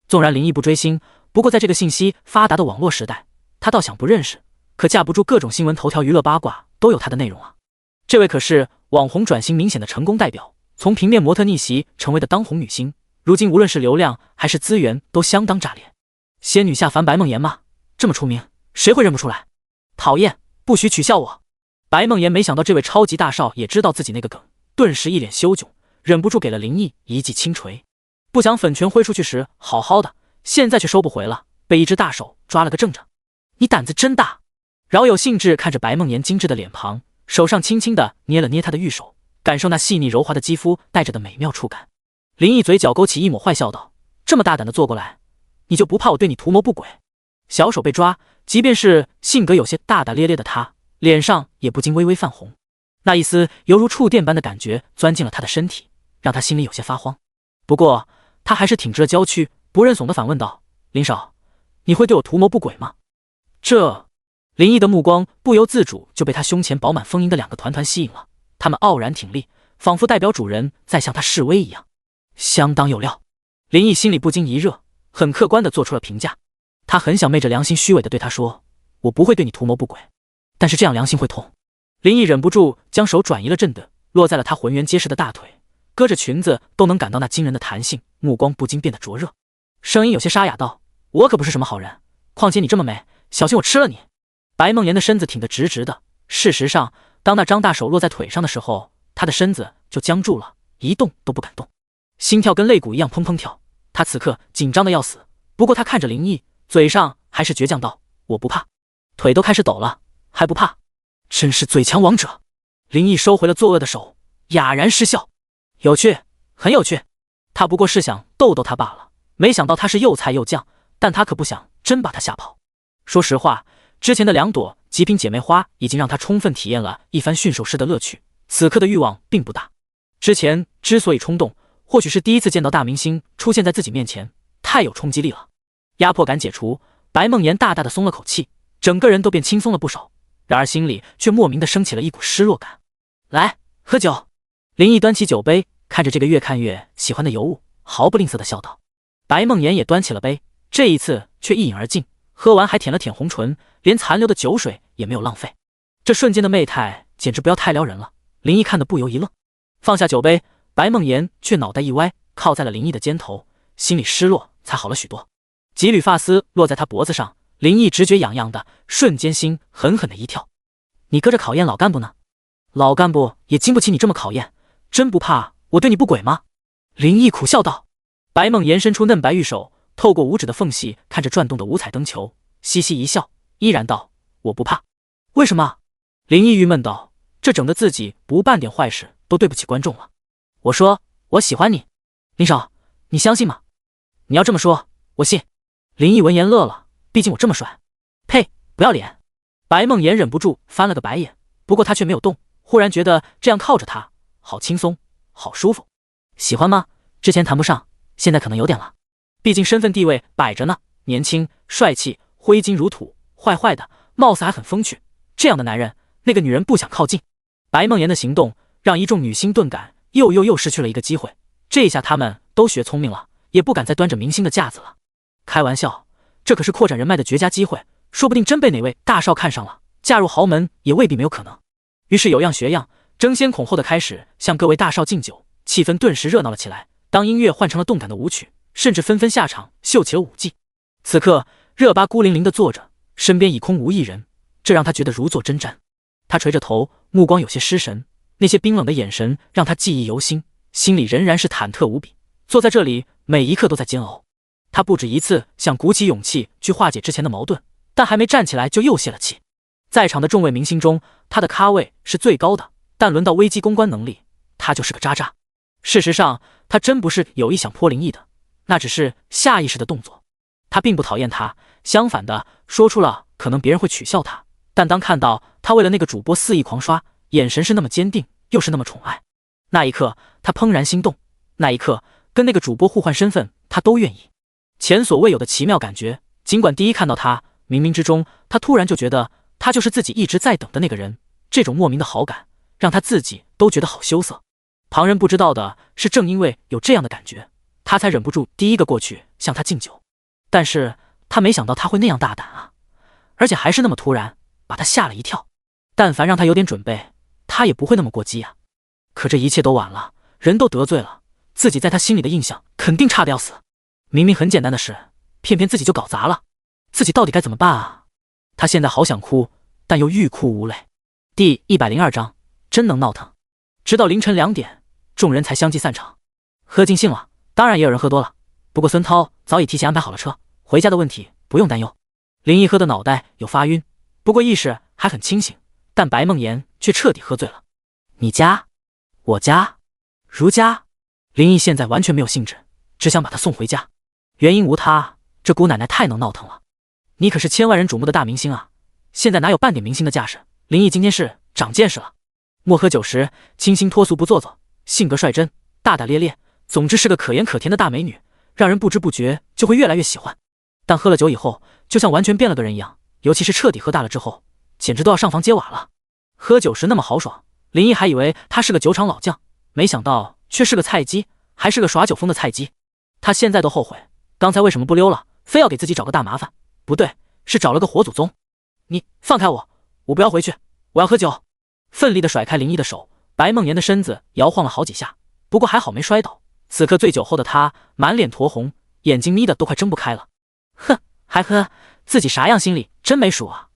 A: 纵然林毅不追星，不过在这个信息发达的网络时代，他倒想不认识，可架不住各种新闻头条娱乐八卦都有他的内容啊。这位可是网红转型明显的成功代表，从平面模特逆袭成为的当红女星，如今无论是流量还是资源都相当炸裂。仙女下凡白梦妍吗？这么出名，谁会认不出来？讨厌，不许取笑我。白梦妍没想到这位超级大少也知道自己那个梗，顿时一脸羞窘，忍不住给了林毅一记轻锤。不想粉拳挥出去时好好的，现在却收不回了，被一只大手抓了个正着。你胆子真大！饶有兴致看着白梦妍精致的脸庞，手上轻轻的捏了捏她的玉手，感受那细腻柔滑的肌肤带着的美妙触感。林毅嘴角勾起一抹坏笑道：这么大胆的坐过来，你就不怕我对你图谋不轨？小手被抓，即便是性格有些大大咧咧的他，脸上也不禁微微泛红，那一丝犹如触电般的感觉钻进了他的身体，让他心里有些发慌。不过他还是挺直了娇躯，不认怂的反问道：林少，你会对我图谋不轨吗？林毅的目光不由自主就被他胸前饱满丰盈的2个团团吸引了，他们傲然挺立，仿佛代表主人在向他示威一样，相当有料。林毅心里不禁一热，很客观地做出了评价。他很想昧着良心虚伪地对他说，我不会对你图谋不轨，但是这样良心会痛。林毅忍不住将手转移了阵地，落在了他浑圆结实的大腿，隔着裙子都能感到那惊人的弹性，目光不禁变得灼热，声音有些沙哑道，我可不是什么好人，况且你这么美，小心我吃了你。白梦妍的身子挺得直直的，事实上当那张大手落在腿上的时候，她的身子就僵住了，一动都不敢动，心跳跟肋骨一样砰砰跳。她此刻紧张的要死，不过她看着林毅，嘴上还是倔强道，我不怕。腿都开始抖了还不怕，真是最强王者。林毅收回了作恶的手，哑然失笑，有趣，很有趣，他不过是想逗逗他罢了，没想到他是又菜又犟，但他可不想真把他吓跑。说实话，之前的2朵极品姐妹花已经让他充分体验了一番驯兽师的乐趣，此刻的欲望并不大。之前之所以冲动，或许是第一次见到大明星出现在自己面前，太有冲击力了。压迫感解除，白梦妍大大的松了口气，整个人都变轻松了不少，然而心里却莫名的升起了一股失落感。来，喝酒。林毅端起酒杯，看着这个越看越喜欢的尤物，毫不吝啬的笑道。白梦妍也端起了杯，这一次却一饮而尽，喝完还舔了舔红唇，连残留的酒水也没有浪费。这瞬间的媚态简直不要太撩人了，林毅看得不由一愣。放下酒杯，白梦妍却脑袋一歪，靠在了林毅的肩头，心里失落才好了许多。几缕发丝落在他脖子上，林毅直觉痒痒的，瞬间心狠狠的一跳。你搁着考验老干部呢？老干部也经不起你这么考验，真不怕我对你不轨吗？林毅苦笑道。白梦妍伸出嫩白玉手，透过五指的缝隙看着转动的五彩灯球，嘻嘻一笑，依然道，我不怕。为什么？林毅郁闷道，这整得自己不办点坏事都对不起观众了。我说我喜欢你，林少，你相信吗？你要这么说，我信。林毅闻言乐了，毕竟我这么帅。呸，不要脸。白梦妍忍不住翻了个白眼，不过她却没有动，忽然觉得这样靠着他好轻松好舒服。喜欢吗？之前谈不上，现在可能有点了，毕竟身份地位摆着呢，年轻帅气挥金如土，坏坏的，貌似还很风趣，这样的男人那个女人不想靠近。白梦妍的行动让一众女星顿感又失去了一个机会，这下他们都学聪明了，也不敢再端着明星的架子了。开玩笑，这可是扩展人脉的绝佳机会，说不定真被哪位大少看上了，嫁入豪门也未必没有可能。于是有样学样，争先恐后的开始向各位大少敬酒，气氛顿时热闹了起来。当音乐换成了动感的舞曲，甚至纷纷下场秀起了舞技。此刻热巴孤零零地坐着，身边已空无一人，这让他觉得如坐针毡。他垂着头，目光有些失神，那些冰冷的眼神让他记忆犹新，心里仍然是忐忑无比。坐在这里，每一刻都在煎熬。他不止一次想鼓起勇气去化解之前的矛盾，但还没站起来就又泄了气。在场的众位明星中，他的咖位是最高的，但轮到危机公关能力，他就是个渣渣。事实上，他真不是有意想泼林毅的，那只是下意识的动作。他并不讨厌他，相反的，说出了可能别人会取笑他，但当看到他为了那个主播肆意狂刷，眼神是那么坚定，又是那么宠爱，那一刻他怦然心动，那一刻跟那个主播互换身份，他都愿意。前所未有的奇妙感觉，尽管第一看到他，冥冥之中他突然就觉得他就是自己一直在等的那个人，这种莫名的好感让他自己都觉得好羞涩。旁人不知道的是，正因为有这样的感觉，他才忍不住第一个过去向他敬酒。但是他没想到他会那样大胆啊，而且还是那么突然，把他吓了一跳。但凡让他有点准备，他也不会那么过激啊。可这一切都晚了，人都得罪了，自己在他心里的印象肯定差得要死。明明很简单的事，偏偏自己就搞砸了，自己到底该怎么办啊？他现在好想哭，但又欲哭无泪。第102章，真能闹腾。直到凌晨2点，众人才相继散场。喝尽兴了，当然也有人喝多了，不过孙涛早已提前安排好了车，回家的问题不用担忧。林毅喝的脑袋有发晕，不过意识还很清醒，但白梦妍却彻底喝醉了。你家？我家？如家？林毅现在完全没有兴致，只想把她送回家。原因无他，这姑奶奶太能闹腾了。你可是千万人瞩目的大明星啊，现在哪有半点明星的架势？林毅今天是长见识了。莫喝酒时清新脱俗不做作，性格率真大大咧咧，总之是个可盐可甜的大美女，让人不知不觉就会越来越喜欢。但喝了酒以后就像完全变了个人一样，尤其是彻底喝大了之后，简直都要上房揭瓦了。喝酒时那么豪爽，林毅还以为他是个酒厂老将，没想到却是个菜鸡，还是个耍酒疯的菜鸡。他现在都后悔刚才为什么不溜了，非要给自己找个大麻烦。不对，是找了个活祖宗。你放开我，我不要回去，我要喝酒。奋力地甩开林毅的手，白梦妍的身子摇晃了好几下，不过还好没摔倒。此刻醉酒后的他满脸酡红，眼睛眯得都快睁不开了。哼，还喝，自己啥样心里真没数啊。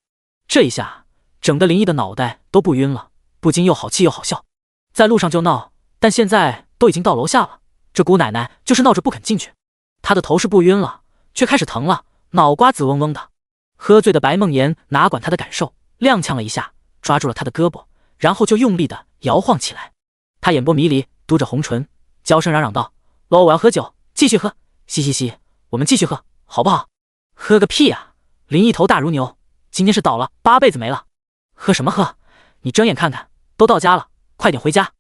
A: 这一下整得林毅的脑袋都不晕了，不禁又好气又好笑。在路上就闹，但现在都已经到楼下了，这姑奶奶就是闹着不肯进去。他的头是不晕了，却开始疼了，脑瓜子嗡嗡的。喝醉的白梦妍哪管他的感受，踉跄了一下，抓住了他的胳膊，然后就用力的摇晃起来。他眼波迷离，嘟着红唇，娇声嚷嚷道：“喽，我要喝酒，继续喝，嘻嘻嘻，我们继续喝，好不好？”喝个屁啊！林毅头大如牛，今天是倒了8辈子没了。喝什么喝？你睁眼看看，都到家了，快点回家。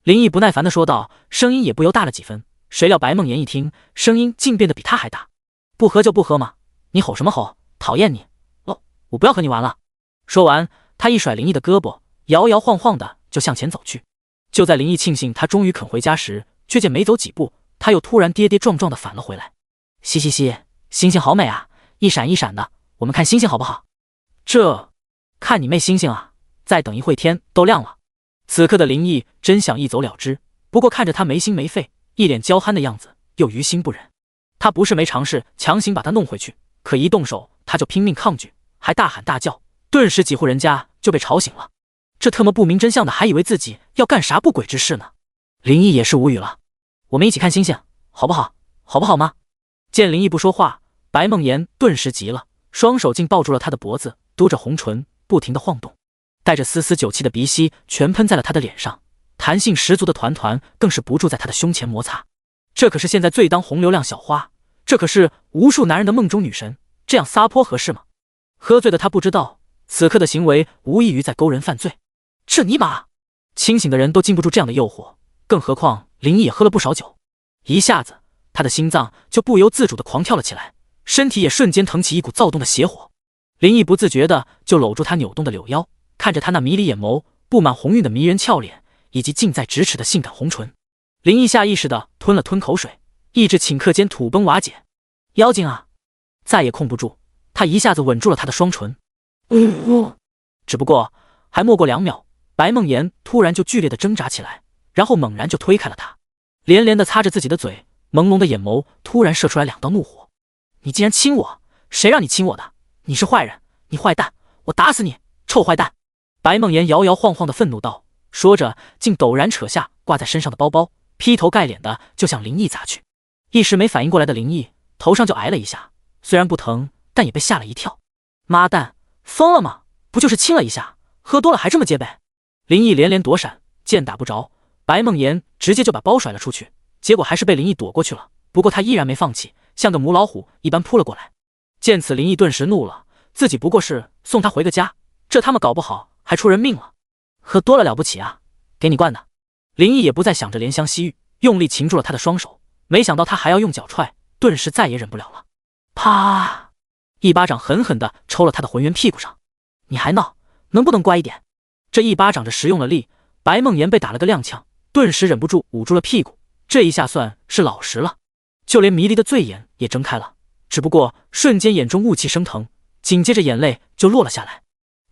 A: 林毅不耐烦地说道，声音也不由大了几分。谁料白梦妍一听，声音竟变得比他还大。不喝就不喝嘛，你吼什么吼？讨厌你！哦，我不要和你玩了。说完，他一甩林毅的胳膊，摇摇晃晃的就向前走去。就在林毅庆幸他终于肯回家时，却见没走几步，他又突然跌跌撞撞的返了回来。嘻嘻嘻，星星好美啊，一闪一闪的，我们看星星好不好？这，看你妹星星啊！再等一会天都亮了。此刻的林毅真想一走了之，不过看着他没心没肺，一脸娇憨的样子，又于心不忍。他不是没尝试强行把他弄回去，可一动手他就拼命抗拒，还大喊大叫，顿时几户人家就被吵醒了。这特么不明真相的还以为自己要干啥不轨之事呢。林毅也是无语了，我们一起看星星好不好？好不好吗？见林毅不说话，白梦妍顿时急了，双手竟抱住了他的脖子，嘟着红唇不停地晃动，带着丝丝酒气的鼻息全喷在了他的脸上，弹性十足的团团更是不住在他的胸前摩擦。这可是现在最当红流量小花，这可是无数男人的梦中女神，这样撒泼合适吗？喝醉的他不知道，此刻的行为无异于在勾人犯罪。这尼玛，清醒的人都禁不住这样的诱惑，更何况林毅也喝了不少酒。一下子他的心脏就不由自主地狂跳了起来，身体也瞬间腾起一股躁动的邪火。林毅不自觉地就搂住他扭动的柳腰，看着他那迷离眼眸，布满红晕的迷人俏脸，以及近在咫尺的性感红唇。林毅下意识地吞了吞口水，意志顷刻间土崩瓦解。妖精啊！再也控不住，他一下子吻住了他的双唇。只不过还没过2秒，白梦妍突然就剧烈地挣扎起来，然后猛然就推开了他，连连地擦着自己的嘴，朦胧的眼眸突然射出来2道怒火。你竟然亲我！谁让你亲我的？你是坏人！你坏蛋！我打死你！臭坏蛋！白梦妍摇摇晃晃地愤怒道，说着竟陡然扯下挂在身上的包包，劈头盖脸的就向林毅砸去。一时没反应过来的林毅头上就挨了一下，虽然不疼，但也被吓了一跳。妈蛋，疯了吗？不就是亲了一下，喝多了还这么结巴？林毅连连躲闪，见打不着，白梦妍直接就把包甩了出去，结果还是被林毅躲过去了。不过他依然没放弃，像个母老虎一般扑了过来。见此，林毅顿时怒了，自己不过是送他回个家，这他妈搞不好还出人命了。喝多了了不起啊，给你灌的。林毅也不再想着怜香惜玉，用力擒住了他的双手，没想到他还要用脚踹，顿时再也忍不了了，啪！一巴掌狠狠地抽了他的浑圆屁股上。你还闹，能不能乖一点？这一巴掌着实用了力，白梦妍被打了个踉跄，顿时忍不住捂住了屁股，这一下算是老实了。就连迷离的醉眼也睁开了，只不过瞬间眼中雾气升腾，紧接着眼泪就落了下来。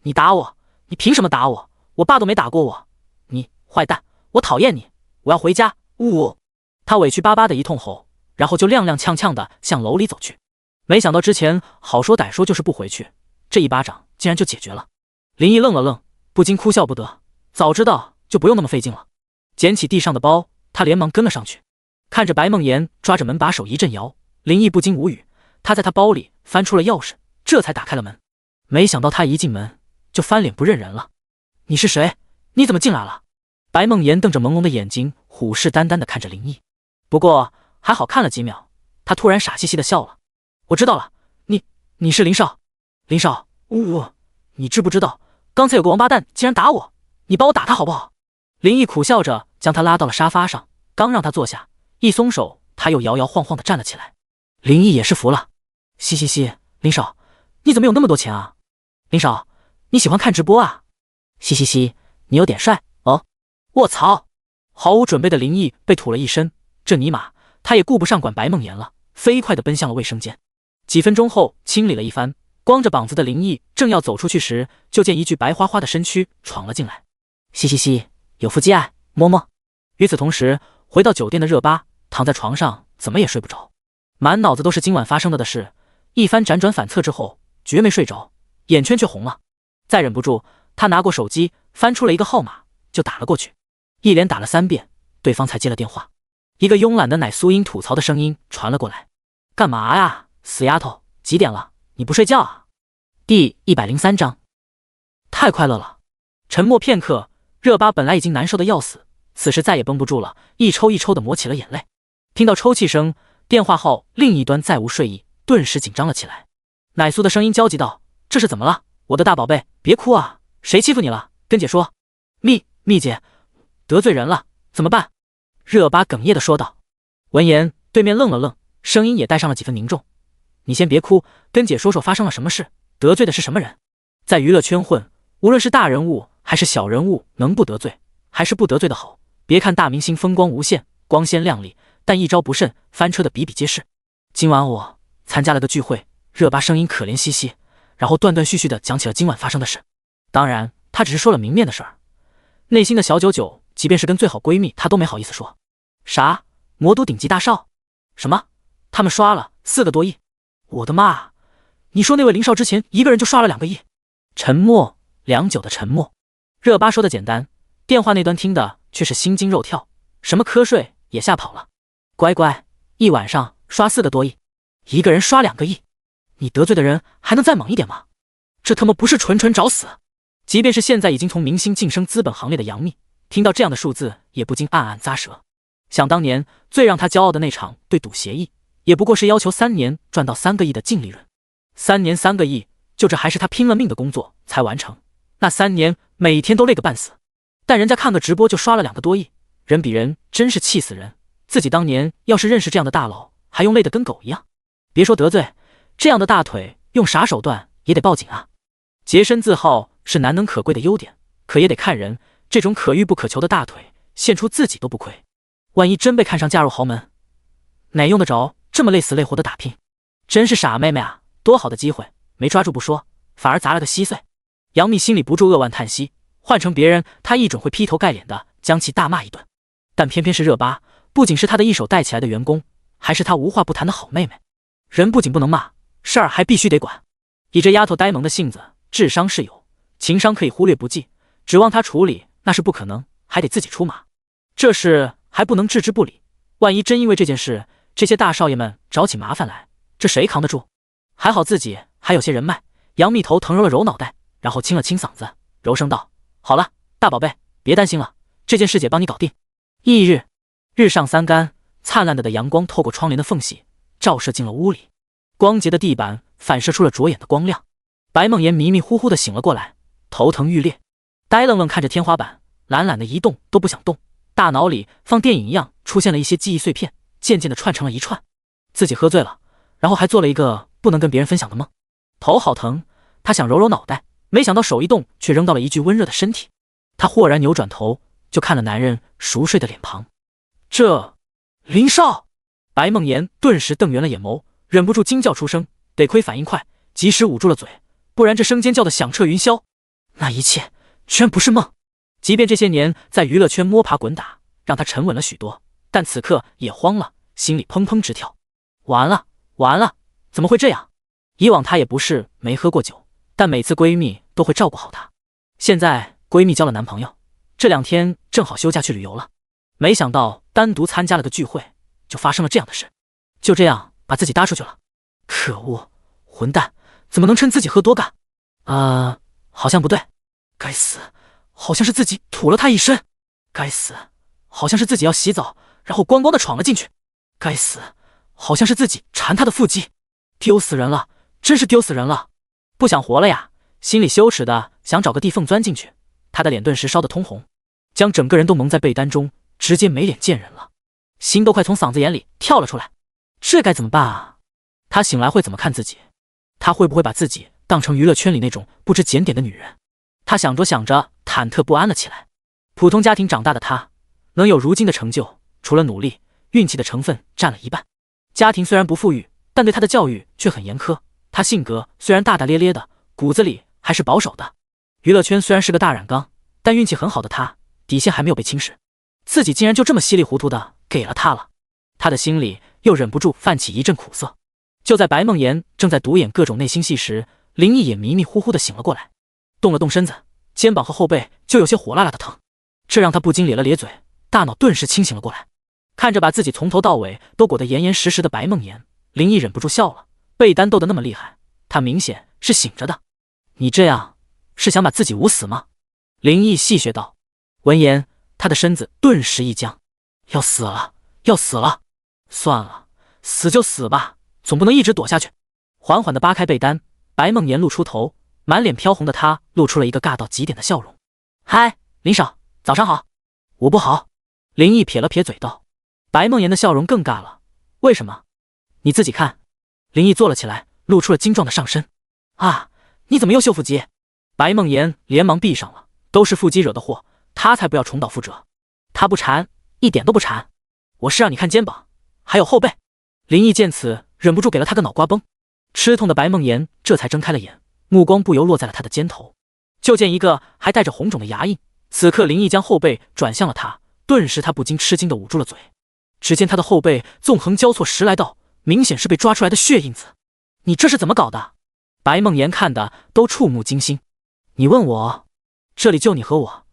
A: 你打我，你凭什么打我？我爸都没打过我，你坏蛋，我讨厌你，我要回家！呜！他委屈巴巴的一通吼，然后就踉踉跄跄的向楼里走去。没想到之前好说歹说就是不回去，这一巴掌竟然就解决了。林毅愣了愣，不禁哭笑不得，早知道就不用那么费劲了。捡起地上的包，他连忙跟了上去。看着白梦妍抓着门把手一阵摇，林毅不禁无语。他在他包里翻出了钥匙，这才打开了门。没想到他一进门就翻脸不认人了。你是谁？你怎么进来了？白梦妍瞪着朦胧的眼睛，虎视眈眈地看着林毅。不过还好看了几秒，他突然傻兮兮地笑了。我知道了，你是林少。林少，你知不知道刚才有个王八蛋竟然打我，你帮我打他好不好？林毅苦笑着将他拉到了沙发上，刚让他坐下，一松手他又摇摇晃晃地站了起来。林毅也是服了，嘻嘻嘻，林少，你怎么有那么多钱啊？林少，你喜欢看直播啊？嘻嘻嘻，你有点帅哦。卧槽！毫无准备的林毅被吐了一身，这尼玛，他也顾不上管白梦妍了，飞快地奔向了卫生间。几分钟后清理了一番，光着膀子的林毅正要走出去时，就见一具白花花的身躯闯了进来。嘻嘻嘻，有腹肌爱，摸摸。与此同时，回到酒店的热巴躺在床上，怎么也睡不着，满脑子都是今晚发生的事。一番辗转反侧之后，绝没睡着，眼圈却红了。再忍不住，他拿过手机，翻出了一个号码，就打了过去。一连打了3遍，对方才接了电话。一个慵懒的奶苏音吐槽的声音传了过来：“干嘛呀，死丫头，几点了？你不睡觉啊？”第103章，太快乐了。沉默片刻，热巴本来已经难受的要死，此时再也绷不住了，一抽一抽的抹起了眼泪。听到抽泣声，电话号另一端再无睡意，顿时紧张了起来。奶苏的声音焦急道：“这是怎么了？我的大宝贝，别哭啊！谁欺负你了？跟姐说。”蜜姐，得罪人了，怎么办？热巴哽咽的说道。闻言，对面愣了愣，声音也带上了几分凝重：“你先别哭，跟姐说说发生了什么事，得罪的是什么人？在娱乐圈混，无论是大人物还是小人物，能不得罪还是不得罪的好。别看大明星风光无限，光鲜亮丽，但一招不慎，翻车的比比皆是。今晚我参加了个聚会。”热巴声音可怜兮兮，然后断断续续的讲起了今晚发生的事。当然，她只是说了明面的事儿，内心的小九九，即便是跟最好闺蜜，她都没好意思说。啥？魔都顶级大少？什么？他们刷了4个多亿？我的妈！你说那位林少之前一个人就刷了2个亿？沉默，良久的沉默。热巴说的简单，电话那端听的却是心惊肉跳，什么瞌睡也吓跑了。乖乖，一晚上刷4个多亿，一个人刷2个亿，你得罪的人还能再猛一点吗？这他妈不是纯纯找死！即便是现在已经从明星晋升资本行列的杨幂，听到这样的数字也不禁暗暗咂舌。想当年最让他骄傲的那场对赌协议，也不过是要求3年赚到3个亿的净利润。3年3个亿，就这还是他拼了命的工作才完成。那3年每天都累个半死，但人家看个直播就刷了2个多亿，人比人真是气死人。自己当年要是认识这样的大佬，还用累得跟狗一样。别说得罪，这样的大腿用啥手段也得报警啊！洁身自好是难能可贵的优点，可也得看人，这种可遇不可求的大腿，献出自己都不亏。万一真被看上嫁入豪门，哪用得着这么累死累活的打拼？真是傻妹妹啊！多好的机会没抓住不说，反而砸了个稀碎。杨幂心里不住扼腕叹息，换成别人，她一准会劈头盖脸的将其大骂一顿。但偏偏是热巴，不仅是她的一手带起来的员工，还是她无话不谈的好妹妹。人不仅不能骂，事儿还必须得管。以这丫头呆萌的性子，智商是有，情商可以忽略不计，指望她处理那是不可能，还得自己出马。这事还不能置之不理，万一真因为这件事，这些大少爷们找起麻烦来，这谁扛得住？还好自己还有些人脉。杨幂头疼揉了揉脑袋，然后清了清嗓子，柔声道：“好了，大宝贝，别担心了，这件事姐帮你搞定。”翌日，日上三竿，灿烂的阳光透过窗帘的缝隙照射进了屋里，光洁的地板反射出了灼眼的光亮。白梦妍迷迷糊糊的醒了过来，头疼欲裂，呆愣愣看着天花板，懒懒的一动都不想动。大脑里放电影一样出现了一些记忆碎片，渐渐的串成了一串。自己喝醉了，然后还做了一个不能跟别人分享的梦，头好疼。他想揉揉脑袋，没想到手一动，却扔到了一具温热的身体。他豁然扭转头，就看了男人熟睡的脸庞。这林少！白梦妍顿时瞪圆了眼眸，忍不住惊叫出声，得亏反应快，及时捂住了嘴，不然这声尖叫的响彻云霄。那一切居然不是梦。即便这些年在娱乐圈摸爬滚打，让他沉稳了许多，但此刻也慌了，心里砰砰直跳。完了完了，怎么会这样？以往她也不是没喝过酒，但每次闺蜜都会照顾好她。现在闺蜜交了男朋友，这2天正好休假去旅游了，没想到单独参加了个聚会，就发生了这样的事，就这样把自己搭出去了。可恶，混蛋，怎么能趁自己喝多干？好像不对，该死，好像是自己吐了他一身，该死，好像是自己要洗澡，然后咣咣的闯了进去，该死，好像是自己缠他的腹肌，丢死人了，真是丢死人了，不想活了呀！心里羞耻的想找个地缝钻进去，他的脸顿时烧得通红，将整个人都蒙在被单中，直接没脸见人了，心都快从嗓子眼里跳了出来。这该怎么办啊？他醒来会怎么看自己？他会不会把自己当成娱乐圈里那种不知检点的女人。她想着想着，忐忑不安了起来。普通家庭长大的她，能有如今的成就，除了努力，运气的成分占了一半。家庭虽然不富裕，但对她的教育却很严苛。她性格虽然大大咧咧的，骨子里还是保守的。娱乐圈虽然是个大染缸，但运气很好的她，底线还没有被侵蚀。自己竟然就这么稀里糊涂的给了她了，她的心里又忍不住泛起一阵苦涩。就在白梦妍正在独演各种内心戏时，林毅也迷迷糊糊的醒了过来，动了动身子，肩膀和后背就有些火辣辣的疼，这让他不禁咧了咧嘴，大脑顿时清醒了过来。看着把自己从头到尾都裹得严严实实的白梦妍，林毅忍不住笑了。被单斗得那么厉害，他明显是醒着的。你这样是想把自己捂死吗？林毅戏谑道。闻言，他的身子顿时一僵，要死了，要死了！算了，死就死吧，总不能一直躲下去。缓缓地扒开被单，白梦妍露出头，满脸飘红的她露出了一个尬到极点的笑容。嗨，林少，早上好。我不好。林毅撇了撇嘴道。白梦妍的笑容更尬了。为什么？你自己看。林毅坐了起来，露出了精壮的上身。啊，你怎么又秀腹肌？白梦妍连忙闭上了，都是腹肌惹的祸，她才不要重蹈覆辙。她不馋，一点都不馋。我是让你看肩膀，还有后背。林毅见此，忍不住给了他个脑瓜崩。吃痛的白梦妍这才睁开了眼，目光不由落在了他的肩头，就见一个还带着红肿的牙印。此刻林毅将后背转向了他，顿时他不禁吃惊地捂住了嘴。只见他的后背纵横交错10来道，明显是被抓出来的血印子。你这是怎么搞的？白梦妍看的都触目惊心。你问我？这里就你和我，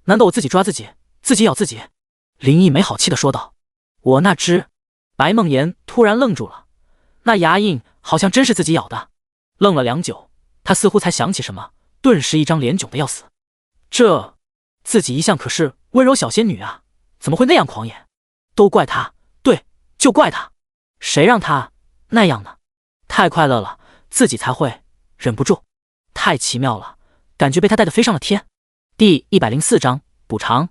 A: 难道我自己抓自己，自己咬自己？林毅没好气地说道。我那只……白梦妍突然愣住了，那牙印好像真是自己咬的。愣了良久，他似乎才想起什么，顿时一张脸窘得要死。这自己一向可是温柔小仙女啊，怎么会那样狂野？都怪他，对，就怪他，谁让他那样呢？太快乐了，自己才会忍不住。太奇妙了，感觉被他带得飞上了天。第104章补偿。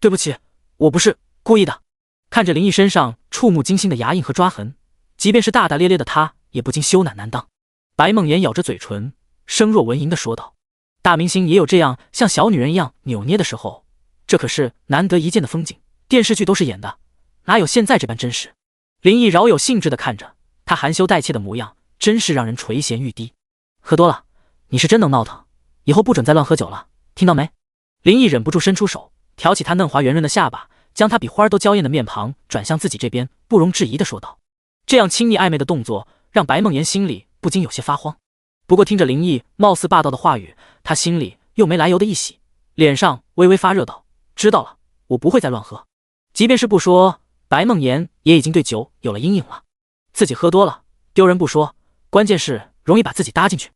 A: 对不起，我不是故意的。看着林毅身上触目惊心的牙印和抓痕，即便是大大咧咧的他也不禁羞赧难当。白梦妍咬着嘴唇，声若蚊蝇地说道。大明星也有这样像小女人一样扭捏的时候，这可是难得一见的风景，电视剧都是演的，哪有现在这般真实？林毅饶有兴致地看着他含羞带怯的模样，真是让人垂涎欲滴。喝多了，你是真能闹腾，以后不准再乱喝酒了，听到没？林毅忍不住伸出手，挑起他嫩滑圆润的下巴，将他比花都娇艳的面庞转向自己这边，不容置疑地说道。这样亲昵暧昧的动作让白梦妍心里不禁有些发慌。不过听着林毅貌似霸道的话语，他心里又没来由的一喜，脸上微微发热道：知道了，我不会再乱喝。即便是不说，白梦妍也已经对酒有了阴影了。自己喝多了丢人不说，关键是容易把自己搭进去。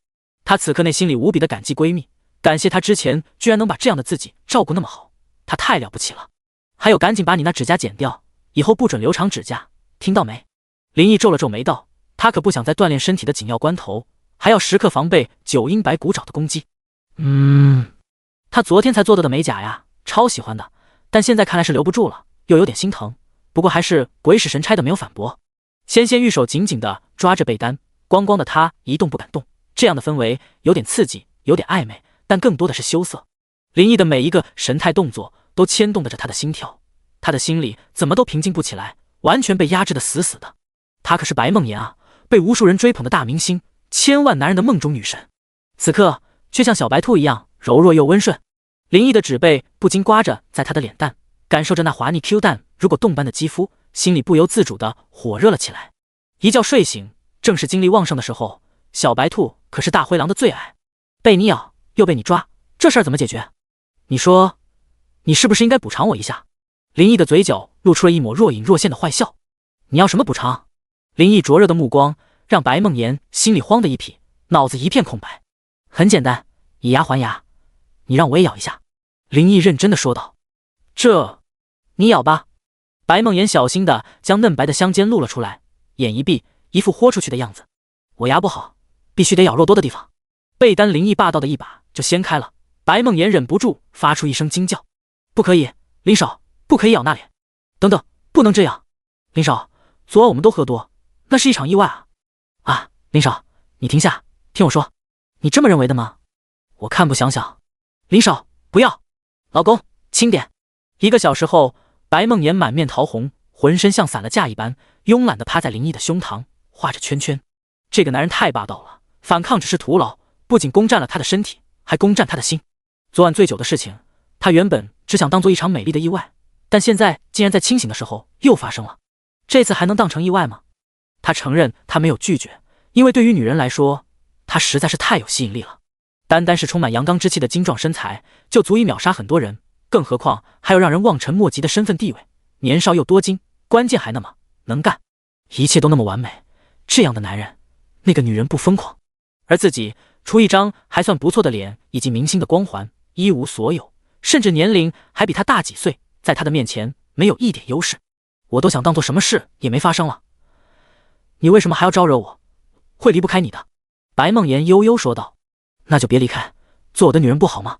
A: 她此刻内心里无比的感激闺蜜，感谢她之前居然能把这样的自己照顾那么好，她太了不起了。还有赶紧把你那指甲剪掉，以后不准留长指甲，听到没？林毅皱了皱眉道，他可不想在锻炼身体的紧要关头还要时刻防备9阴白骨爪的攻击。他昨天才做的美甲呀，超喜欢的，但现在看来是留不住了，又有点心疼，不过还是鬼使神差的没有反驳。纤纤玉手紧紧地抓着被单，光光的他一动不敢动，这样的氛围有点刺激，有点暧昧，但更多的是羞涩。林毅的每一个神态动作都牵动着他的心跳，他的心里怎么都平静不起来，完全被压制得死死的。她可是白梦妍啊，被无数人追捧的大明星，千万男人的梦中女神，此刻却像小白兔一样柔弱又温顺。林毅的指背不禁刮着在她的脸蛋，感受着那滑腻 Q 弹如果冻般的肌肤，心里不由自主的火热了起来。一觉睡醒，正是精力旺盛的时候，小白兔可是大灰狼的最爱，被你咬又被你抓，这事儿怎么解决？你说你是不是应该补偿我一下？林毅的嘴角露出了一抹若隐若现的坏笑。你要什么补偿？林毅灼热的目光让白梦妍心里慌的一匹，脑子一片空白。很简单，以牙还牙，你让我也咬一下。林毅认真的说道。这，你咬吧。白梦妍小心的将嫩白的香尖露了出来，眼一闭，一副豁出去的样子。我牙不好，必须得咬肉多的地方。被单林毅霸道的一把就掀开了，白梦妍忍不住发出一声惊叫。不可以，林少，不可以咬那里。等等，不能这样。林少，昨晚我们都喝多，那是一场意外啊！啊，林少，你停下，听我说。你这么认为的吗？我看不想想。林少，不要！老公，轻点。1个小时后，白梦妍满面桃红，浑身像散了架一般，慵懒地趴在林毅的胸膛，画着圈圈。这个男人太霸道了，反抗只是徒劳，不仅攻占了他的身体，还攻占他的心。昨晚醉酒的事情，他原本只想当做一场美丽的意外，但现在竟然在清醒的时候又发生了。这次还能当成意外吗？他承认他没有拒绝，因为对于女人来说，他实在是太有吸引力了。单单是充满阳刚之气的精壮身材，就足以秒杀很多人，更何况还有让人望尘莫及的身份地位，年少又多金，关键还那么能干，一切都那么完美。这样的男人，那个女人不疯狂？而自己除一张还算不错的脸以及明星的光环，一无所有，甚至年龄还比他大几岁，在他的面前没有一点优势。我都想当做什么事也没发生了，你为什么还要招惹我？会离不开你的。白梦妍悠悠说道。那就别离开，做我的女人不好吗？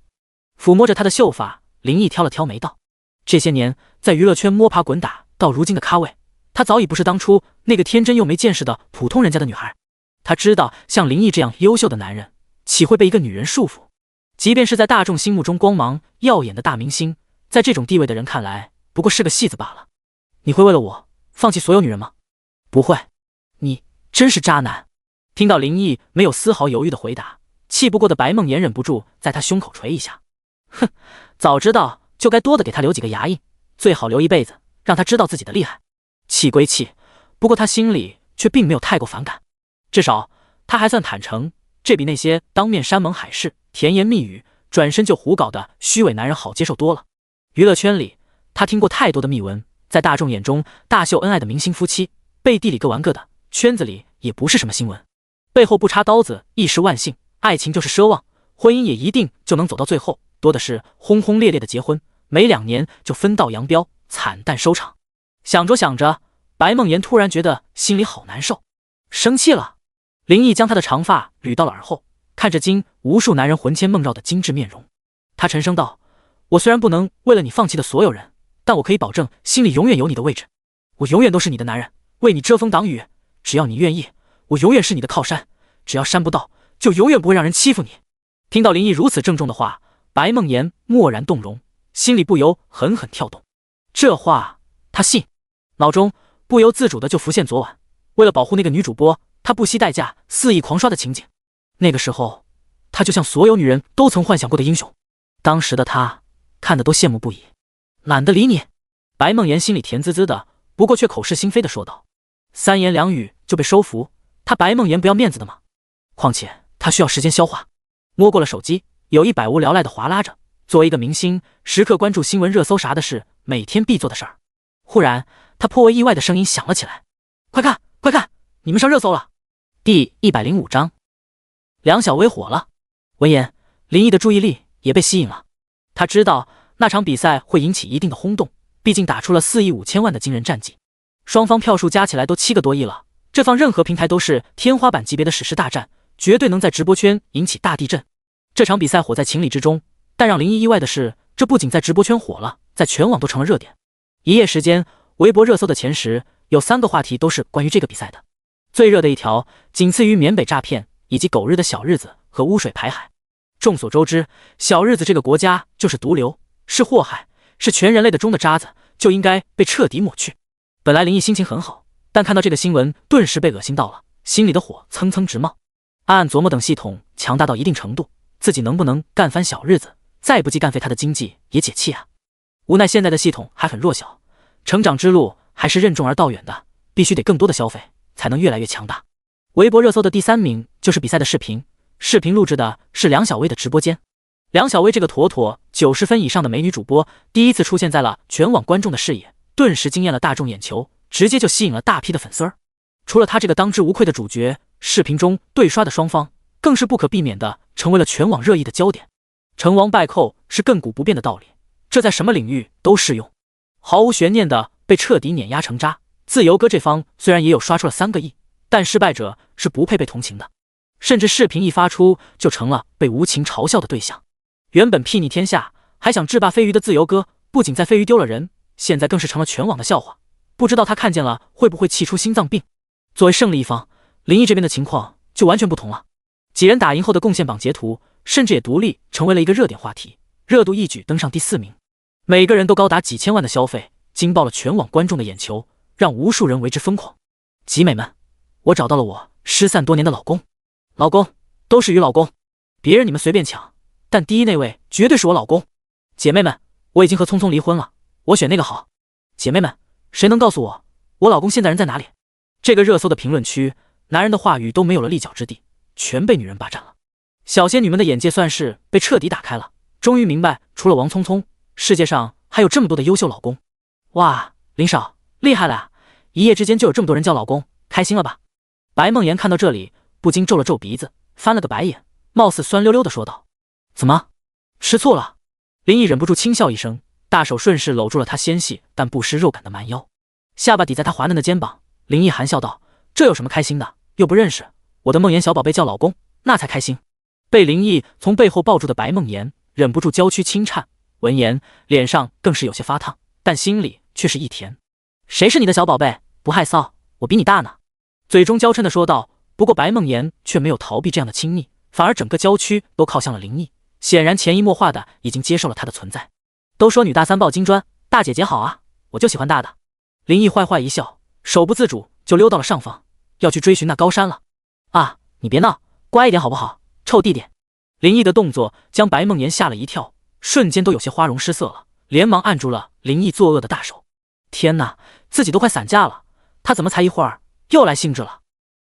A: 抚摸着她的秀发，林毅挑了挑眉道。这些年在娱乐圈摸爬滚打，到如今的咖位，她早已不是当初那个天真又没见识的普通人家的女孩。她知道像林毅这样优秀的男人，岂会被一个女人束缚？即便是在大众心目中光芒耀眼的大明星，在这种地位的人看来，不过是个戏子罢了。你会为了我放弃所有女人吗？不会。你真是渣男。听到林毅没有丝毫犹豫的回答，气不过的白梦妍忍不住在他胸口捶一下。哼，早知道就该多的给他留几个牙印，最好留一辈子，让他知道自己的厉害。气归气，不过他心里却并没有太过反感，至少他还算坦诚，这比那些当面山盟海誓、甜言蜜语，转身就胡搞的虚伪男人好接受多了。娱乐圈里，他听过太多的秘闻，在大众眼中大秀恩爱的明星夫妻，背地里各玩各的，圈子里也不是什么新闻。背后不插刀子，一时万幸，爱情就是奢望，婚姻也一定就能走到最后，多的是轰轰烈烈的结婚，没2年就分道扬镳，惨淡收场。想着想着，白梦妍突然觉得心里好难受，生气了。林毅将她的长发捋到了耳后，看着经无数男人魂牵梦绕的精致面容，他沉声道：我虽然不能为了你放弃的所有人，但我可以保证心里永远有你的位置，我永远都是你的男人，为你遮风挡雨，只要你愿意，我永远是你的靠山，只要山不到，就永远不会让人欺负你。听到林毅如此郑重的话，白梦妍蓦然动容，心里不由狠狠跳动。这话他信，脑中不由自主的就浮现昨晚为了保护那个女主播，他不惜代价肆意狂刷的情景。那个时候他就像所有女人都曾幻想过的英雄，当时的他看得都羡慕不已。懒得理你。白梦妍心里甜滋滋的，不过却口是心非的说道。3言2语就被收服，他白梦妍不要面子的吗？况且他需要时间消化。摸过了手机，有意百无聊赖的划拉着，作为一个明星，时刻关注新闻热搜啥的是每天必做的事儿。忽然他颇为意外的声音响了起来：快看快看，你们上热搜了。第105章，梁小薇火了。闻言，林毅的注意力也被吸引了。他知道那场比赛会引起一定的轰动，毕竟打出了4亿5千万的惊人战绩，双方票数加起来都7个多亿了，这放任何平台都是天花板级别的史诗大战，绝对能在直播圈引起大地震。这场比赛火在情理之中，但让林毅意外的是，这不仅在直播圈火了，在全网都成了热点。一夜时间，微博热搜的前10有3个话题都是关于这个比赛的。最热的一条仅次于缅北诈骗以及狗日的小日子和污水排海。众所周知，小日子这个国家就是毒瘤，是祸害，是全人类的中的渣子，就应该被彻底抹去。本来林毅心情很好，但看到这个新闻顿时被恶心到了，心里的火蹭蹭直冒。暗暗琢磨，等系统强大到一定程度，自己能不能干翻小日子，再不济干废他的经济也解气啊。无奈现在的系统还很弱小，成长之路还是任重而道远的，必须得更多的消费才能越来越强大。微博热搜的第3名就是比赛的视频，视频录制的是梁小薇的直播间。梁小薇这个妥妥90分以上的美女主播，第一次出现在了全网观众的视野，顿时惊艳了大众眼球，直接就吸引了大批的粉丝儿。除了她这个当之无愧的主角，视频中对刷的双方更是不可避免的成为了全网热议的焦点。成王败寇是亘古不变的道理，这在什么领域都适用。毫无悬念的被彻底碾压成渣。自由哥这方虽然也有刷出了3个亿，但失败者是不配被同情的，甚至视频一发出就成了被无情嘲笑的对象。原本睥睨天下还想制霸飞鱼的自由哥，不仅在飞鱼丢了人，现在更是成了全网的笑话，不知道他看见了会不会气出心脏病。作为胜利一方，林毅这边的情况就完全不同了。几人打赢后的贡献榜截图，甚至也独立成为了一个热点话题，热度一举登上第4名。每个人都高达几千万的消费，惊爆了全网观众的眼球，让无数人为之疯狂。集美们，我找到了我失散多年的老公，老公都是鱼老公，别人你们随便抢，但第一那位绝对是我老公。姐妹们，我已经和聪聪离婚了，我选那个好。姐妹们，谁能告诉我老公现在人在哪里？这个热搜的评论区，男人的话语都没有了立脚之地，全被女人霸占了。小仙女们的眼界算是被彻底打开了，终于明白除了王聪聪，世界上还有这么多的优秀老公。哇，林少厉害了啊，一夜之间就有这么多人叫老公，开心了吧？白梦妍看到这里不禁皱了皱鼻子，翻了个白眼，貌似酸溜溜的说道：怎么吃醋了？林毅忍不住轻笑一声，大手顺势搂住了她纤细但不失肉感的蛮腰，下巴抵在她滑嫩的肩膀。林毅含笑道：这有什么开心的，又不认识，我的梦妍小宝贝叫老公，那才开心。被林毅从背后抱住的白梦妍忍不住娇躯轻颤，闻言脸上更是有些发烫，但心里却是一甜。谁是你的小宝贝？不害臊，我比你大呢。嘴中娇嗔的说道。不过白梦妍却没有逃避这样的亲昵，反而整个娇躯都靠向了林毅，显然潜移默化的已经接受了他的存在。都说女大三抱金砖，大姐姐好啊，我就喜欢大的。林毅坏坏一笑，手不自主就溜到了上方，要去追寻那高山了。啊，你别闹，乖一点好不好，臭弟弟。林毅的动作将白梦妍吓了一跳，瞬间都有些花容失色了，连忙按住了林毅作恶的大手。天哪，自己都快散架了，他怎么才一会儿又来兴致了？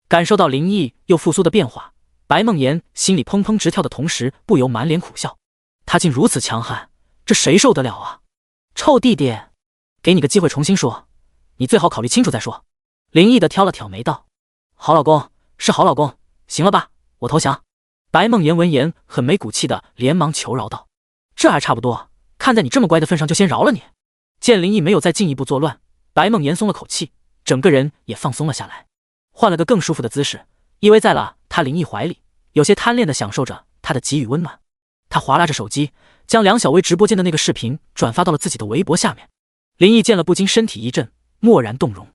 A: 感受到林毅又复苏的变化，白梦妍心里砰砰直跳的同时，不由满脸苦笑。他竟如此强悍，这谁受得了啊？臭弟弟，给你个机会重新说，你最好考虑清楚再说。林毅的挑了挑眉道：好老公，是好老公，行了吧，我投降。白梦妍闻言很没骨气的连忙求饶道：这还差不多，看在你这么乖的份上，就先饶了你。见林毅没有再进一步作乱，白梦妍松了口气，整个人也放松了下来，换了个更舒服的姿势，依偎在了他林毅怀里，有些贪恋的享受着他的给予温暖。他划拉着手机，将梁小薇直播间的那个视频转发到了自己的微博下面。林毅见了不禁身体一震，蓦然动容。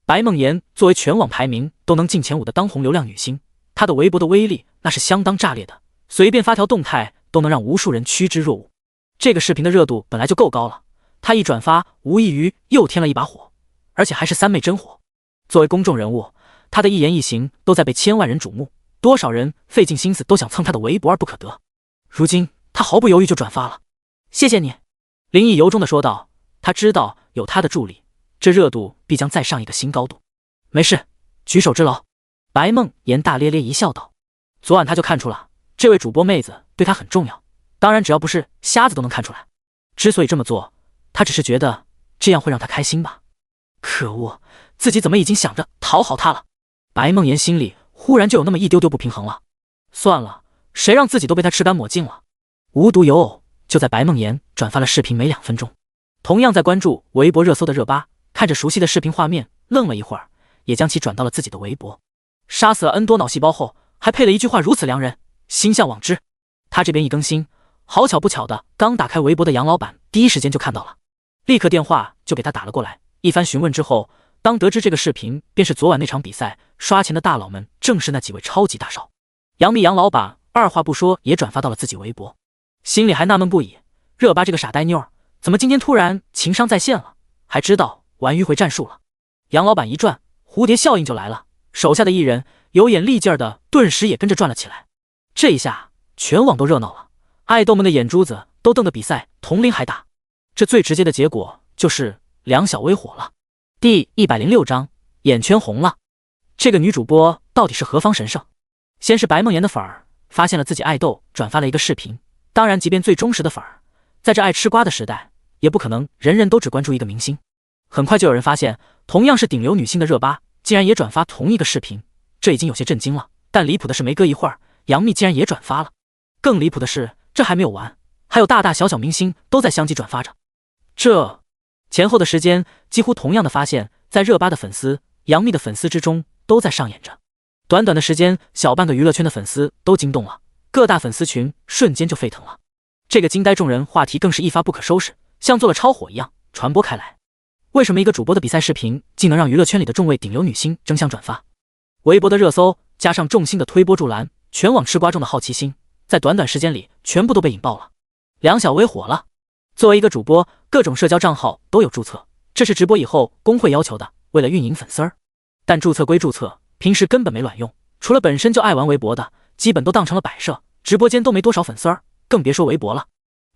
A: 白梦妍作为全网排名都能进前5的当红流量女星，她的微博的威力那是相当炸裂的，随便发条动态都能让无数人趋之若鹜。这个视频的热度本来就够高了，她一转发无异于又添了一把火，而且还是3妹真火。作为公众人物，她的一言一行都在被千万人瞩目，多少人费尽心思都想蹭她的微博而不可得。如今她毫不犹豫就转发了。谢谢你，林毅由衷的说道。他知道有他的助力，这热度必将再上一个新高度。没事，举手之劳。白梦妍大咧咧一笑道。昨晚他就看出了这位主播妹子对他很重要，当然只要不是瞎子都能看出来。之所以这么做，他只是觉得这样会让他开心吧。可恶，自己怎么已经想着讨好他了？白梦妍心里忽然就有那么一丢丢不平衡了。算了，谁让自己都被他吃干抹净了。无独有偶，就在白梦妍转发了视频没2分钟，同样在关注微博热搜的热巴看着熟悉的视频画面，愣了一会儿，也将其转到了自己的微博。杀死了 N 多脑细胞后，还配了一句话如此良人，心向往之。他这边一更新，好巧不巧的，刚打开微博的杨老板第一时间就看到了，立刻电话就给他打了过来。一番询问之后，当得知这个视频便是昨晚那场比赛刷钱的大佬们正是那几位超级大少，杨幂杨老板二话不说也转发到了自己微博，心里还纳闷不已，热巴这个傻呆妞怎么今天突然情商在线了，还知道玩迂回战术了。杨老板一转，蝴蝶效应就来了，手下的艺人有眼力劲儿的顿时也跟着转了起来。这一下全网都热闹了，爱豆们的眼珠子都瞪得比赛铜铃还大。这最直接的结果就是梁小薇火了。第106章，眼圈红了。这个女主播到底是何方神圣？先是白梦妍的粉儿发现了自己爱豆转发了一个视频，当然即便最忠实的粉儿，在这爱吃瓜的时代，也不可能人人都只关注一个明星。很快就有人发现，同样是顶流女星的热巴竟然也转发同一个视频，这已经有些震惊了。但离谱的是，没隔一会儿，杨幂竟然也转发了。更离谱的是，这还没有完，还有大大小小明星都在相继转发着。这前后的时间几乎同样的发现，在热巴的粉丝、杨幂的粉丝之中都在上演着。短短的时间，小半个娱乐圈的粉丝都惊动了，各大粉丝群瞬间就沸腾了。这个惊呆众人话题更是一发不可收拾，像做了超火一样传播开来。为什么一个主播的比赛视频竟能让娱乐圈里的众位顶流女星争相转发？微博的热搜加上众星的推波助澜，全网吃瓜众的好奇心在短短时间里全部都被引爆了。梁小薇火了。作为一个主播，各种社交账号都有注册，这是直播以后工会要求的，为了运营粉丝儿。但注册归注册，平时根本没卵用，除了本身就爱玩微博的，基本都当成了摆设，直播间都没多少粉丝儿，更别说微博了。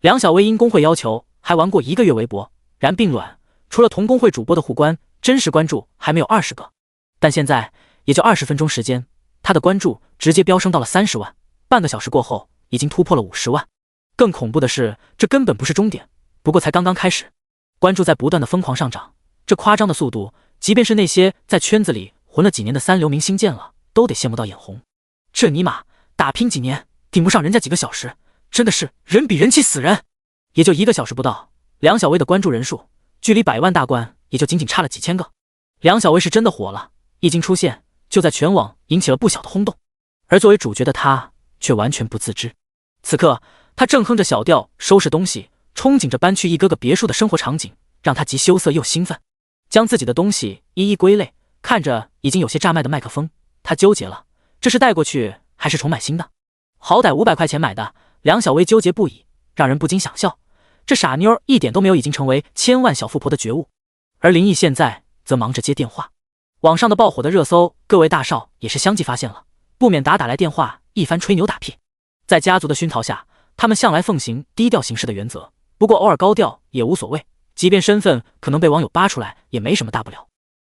A: 梁小薇因工会要求还玩过1个月微博，然并卵，除了同工会主播的互关，真实关注还没有20个。但现在也就20分钟时间，他的关注直接飙升到了30万，半个小时过后已经突破了50万。更恐怖的是，这根本不是终点，不过才刚刚开始。关注在不断的疯狂上涨，这夸张的速度，即便是那些在圈子里混了几年的三流明星见了都得羡慕到眼红。这尼玛打拼几年顶不上人家几个小时，真的是人比人气死人。也就1个小时不到，梁小薇的关注人数距离100万大关也就仅仅差了几千个。梁小薇是真的火了，一经出现就在全网引起了不小的轰动，而作为主角的她却完全不自知。此刻她正哼着小调收拾东西，憧憬着搬去一个个别墅的生活场景，让她既羞涩又兴奋。将自己的东西一一归类，看着已经有些炸卖的麦克风，她纠结了，这是带过去还是重买新的？好歹500块钱买的，梁小薇纠结不已，让人不禁想笑。这傻妞一点都没有已经成为千万小富婆的觉悟。而林毅现在则忙着接电话，网上的爆火的热搜，各位大少也是相继发现了，不免打来电话，一番吹牛打屁。在家族的熏陶下，他们向来奉行低调行事的原则，不过偶尔高调也无所谓，即便身份可能被网友扒出来也没什么大不了。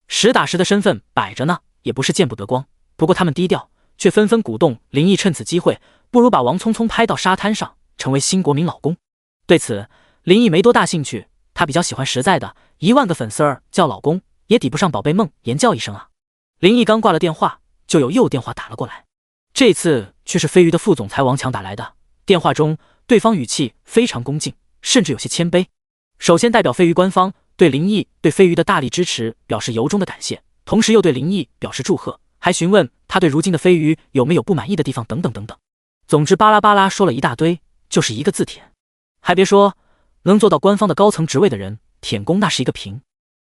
A: 实打实的身份摆着呢，也不是见不得光。不过他们低调，却纷纷鼓动林毅趁此机会，不如把王聪聪拍到沙滩上，成为新国民老公。对此林毅没多大兴趣，他比较喜欢实在的，1万个粉丝儿叫老公也抵不上宝贝梦言叫一声啊。林毅刚挂了电话，就有电话打了过来，这次却是飞鱼的副总裁王强打来的。电话中对方语气非常恭敬，甚至有些谦卑。首先代表飞鱼官方对林毅对飞鱼的大力支持表示由衷的感谢，同时又对林毅表示祝贺，还询问他对如今的飞鱼有没有不满意的地方等等等等。总之巴拉巴拉说了一大堆，就是一个字舔。还别说，能做到官方的高层职位的人舔功那是一个凭。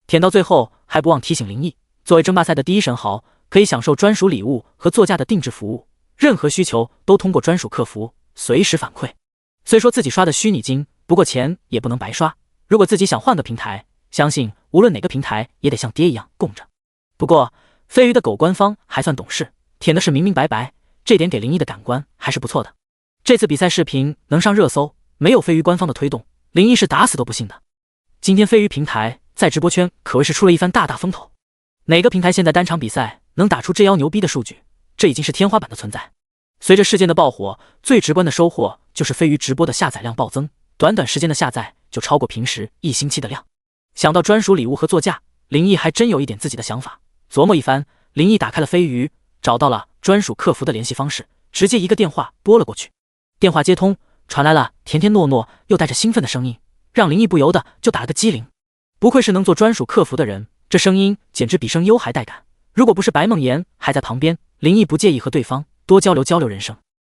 A: 舔到最后还不忘提醒林毅，作为争霸赛的第一神豪，可以享受专属礼物和座驾的定制服务，任何需求都通过专属客服随时反馈。虽说自己刷的虚拟金，不过钱也不能白刷，如果自己想换个平台，相信无论哪个平台也得像爹一样供着。不过飞鱼的狗官方还算懂事，舔的是明明白白，这点给林毅的感官还是不错的。这次比赛视频能上热搜，没有飞鱼官方的推动，林毅是打死都不信的。今天飞鱼平台在直播圈可谓是出了一番大风头，哪个平台现在单场比赛能打出这牛逼的数据，这已经是天花板的存在。随着事件的爆火，最直观的收获就是飞鱼直播的下载量暴增，短短时间的下载就超过平时1星期的量。想到专属礼物和座驾，林毅还真有一点自己的想法。琢磨一番，林毅打开了飞鱼，找到了专属客服的联系方式，直接一个电话拨了过去。电话接通，传来了甜甜糯糯又带着兴奋的声音，让林毅不由得就打了个激灵。不愧是能做专属客服的人，这声音简直比声优还带感。如果不是白梦妍还在旁边，林毅不介意和对方多交流人生。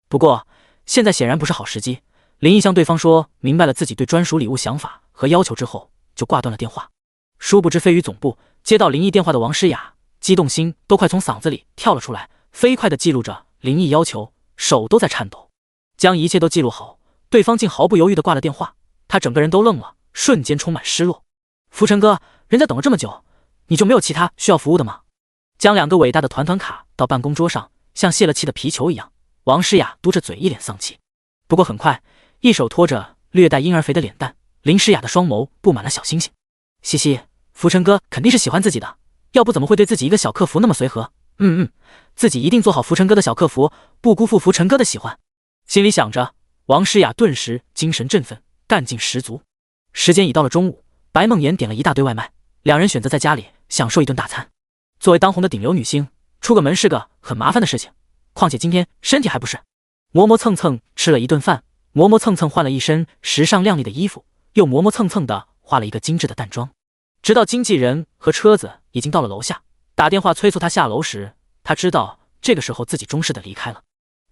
A: 不过现在显然不是好时机，林毅向对方说明白了自己对专属礼物想法和要求之后，就挂断了电话。殊不知飞鱼总部接到林毅电话的王诗雅，激动心都快从嗓子里跳了出来，飞快地记录着林毅要求，手都在颤抖。将一切都记录好，对方竟毫不犹豫地挂了电话，他整个人都愣了，瞬间充满失落。浮尘哥，人家等了这么久，你就没有其他需要服务的吗？将2个伟大的团卡到办公桌上，像泄了气的皮球一样，王诗雅嘟着嘴一脸丧气。不过很快，一手托着略带婴儿肥的脸蛋，林诗雅的双眸布满了小星星。嘻嘻，浮尘哥肯定是喜欢自己的，要不怎么会对自己一个小客服那么随和？自己一定做好浮尘哥的小客服，不辜负浮尘哥的喜欢。心里想着，王诗雅顿时精神振奋，干劲十足。时间已到了中午，白梦妍点了一大堆外卖，两人选择在家里享受一顿大餐。作为当红的顶流女星，出个门是个很麻烦的事情，况且今天身体还不是。磨磨蹭蹭吃了一顿饭，磨磨蹭蹭换了一身时尚靓丽的衣服，又磨磨蹭蹭的化了一个精致的淡妆。直到经纪人和车子已经到了楼下，打电话催促她下楼时，她知道这个时候自己终是得离开了。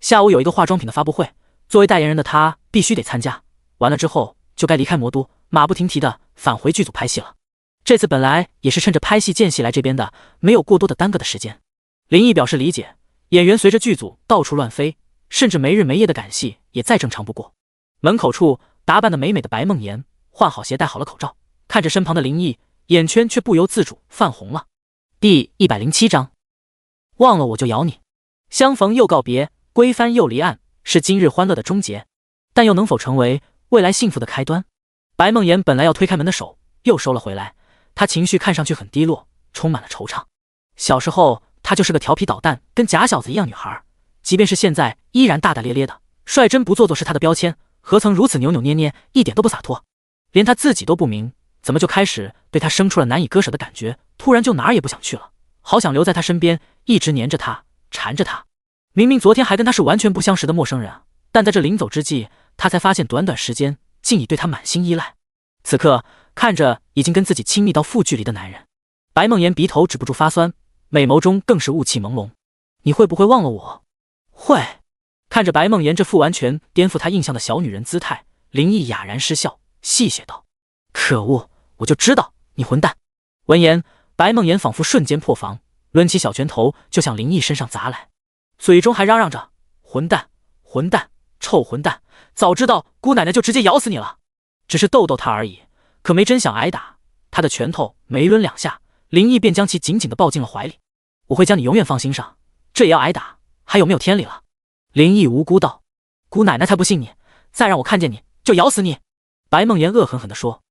A: 下午有一个化妆品的发布会，作为代言人的她必须得参加，完了之后就该离开魔都，马不停蹄的返回剧组拍戏了。这次本来也是趁着拍戏间隙来这边的，没有过多的耽搁的时间。林毅表示理解，演员随着剧组到处乱飞，甚至没日没夜的赶戏也再正常不过。门口处打扮得美美的白梦妍换好鞋戴好了口罩，看着身旁的林毅，眼圈却不由自主泛红了。第107章，忘了我就咬你。相逢又告别，归帆又离岸，是今日欢乐的终结，但又能否成为未来幸福的开端？白梦妍本来要推开门的手又收了回来，她情绪看上去很低落，充满了惆怅。小时候她就是个调皮捣蛋跟假小子一样女孩，即便是现在依然大大咧咧的，率真不做作是她的标签，何曾如此扭扭捏捏，一点都不洒脱。连她自己都不明怎么就开始对她生出了难以割舍的感觉，突然就哪儿也不想去了，好想留在她身边，一直黏着她，缠着她。明明昨天还跟她是完全不相识的陌生人啊，但在这临走之际，她才发现短短时间竟已对他满心依赖。此刻看着已经跟自己亲密到负距离的男人，白梦妍鼻头止不住发酸，美眸中更是雾气朦胧。你会不会忘了我？会。看着白梦妍这副完全颠覆她印象的小女人姿态，林毅哑然失笑，戏谑道：可恶，我就知道你混蛋。闻言，白梦妍仿佛瞬间破防，抡起小拳头就向林毅身上砸来，嘴中还嚷嚷着混蛋混蛋臭混蛋，早知道姑奶奶就直接咬死你了，只是逗逗他而已，可没真想挨打。他的拳头没抡两下，林毅便将其紧紧地抱进了怀里。我会将你永远放心上，这也要挨打，还有没有天理了？林毅无辜道。姑奶奶才不信你，再让我看见你就咬死你。白梦妍恶狠狠地说，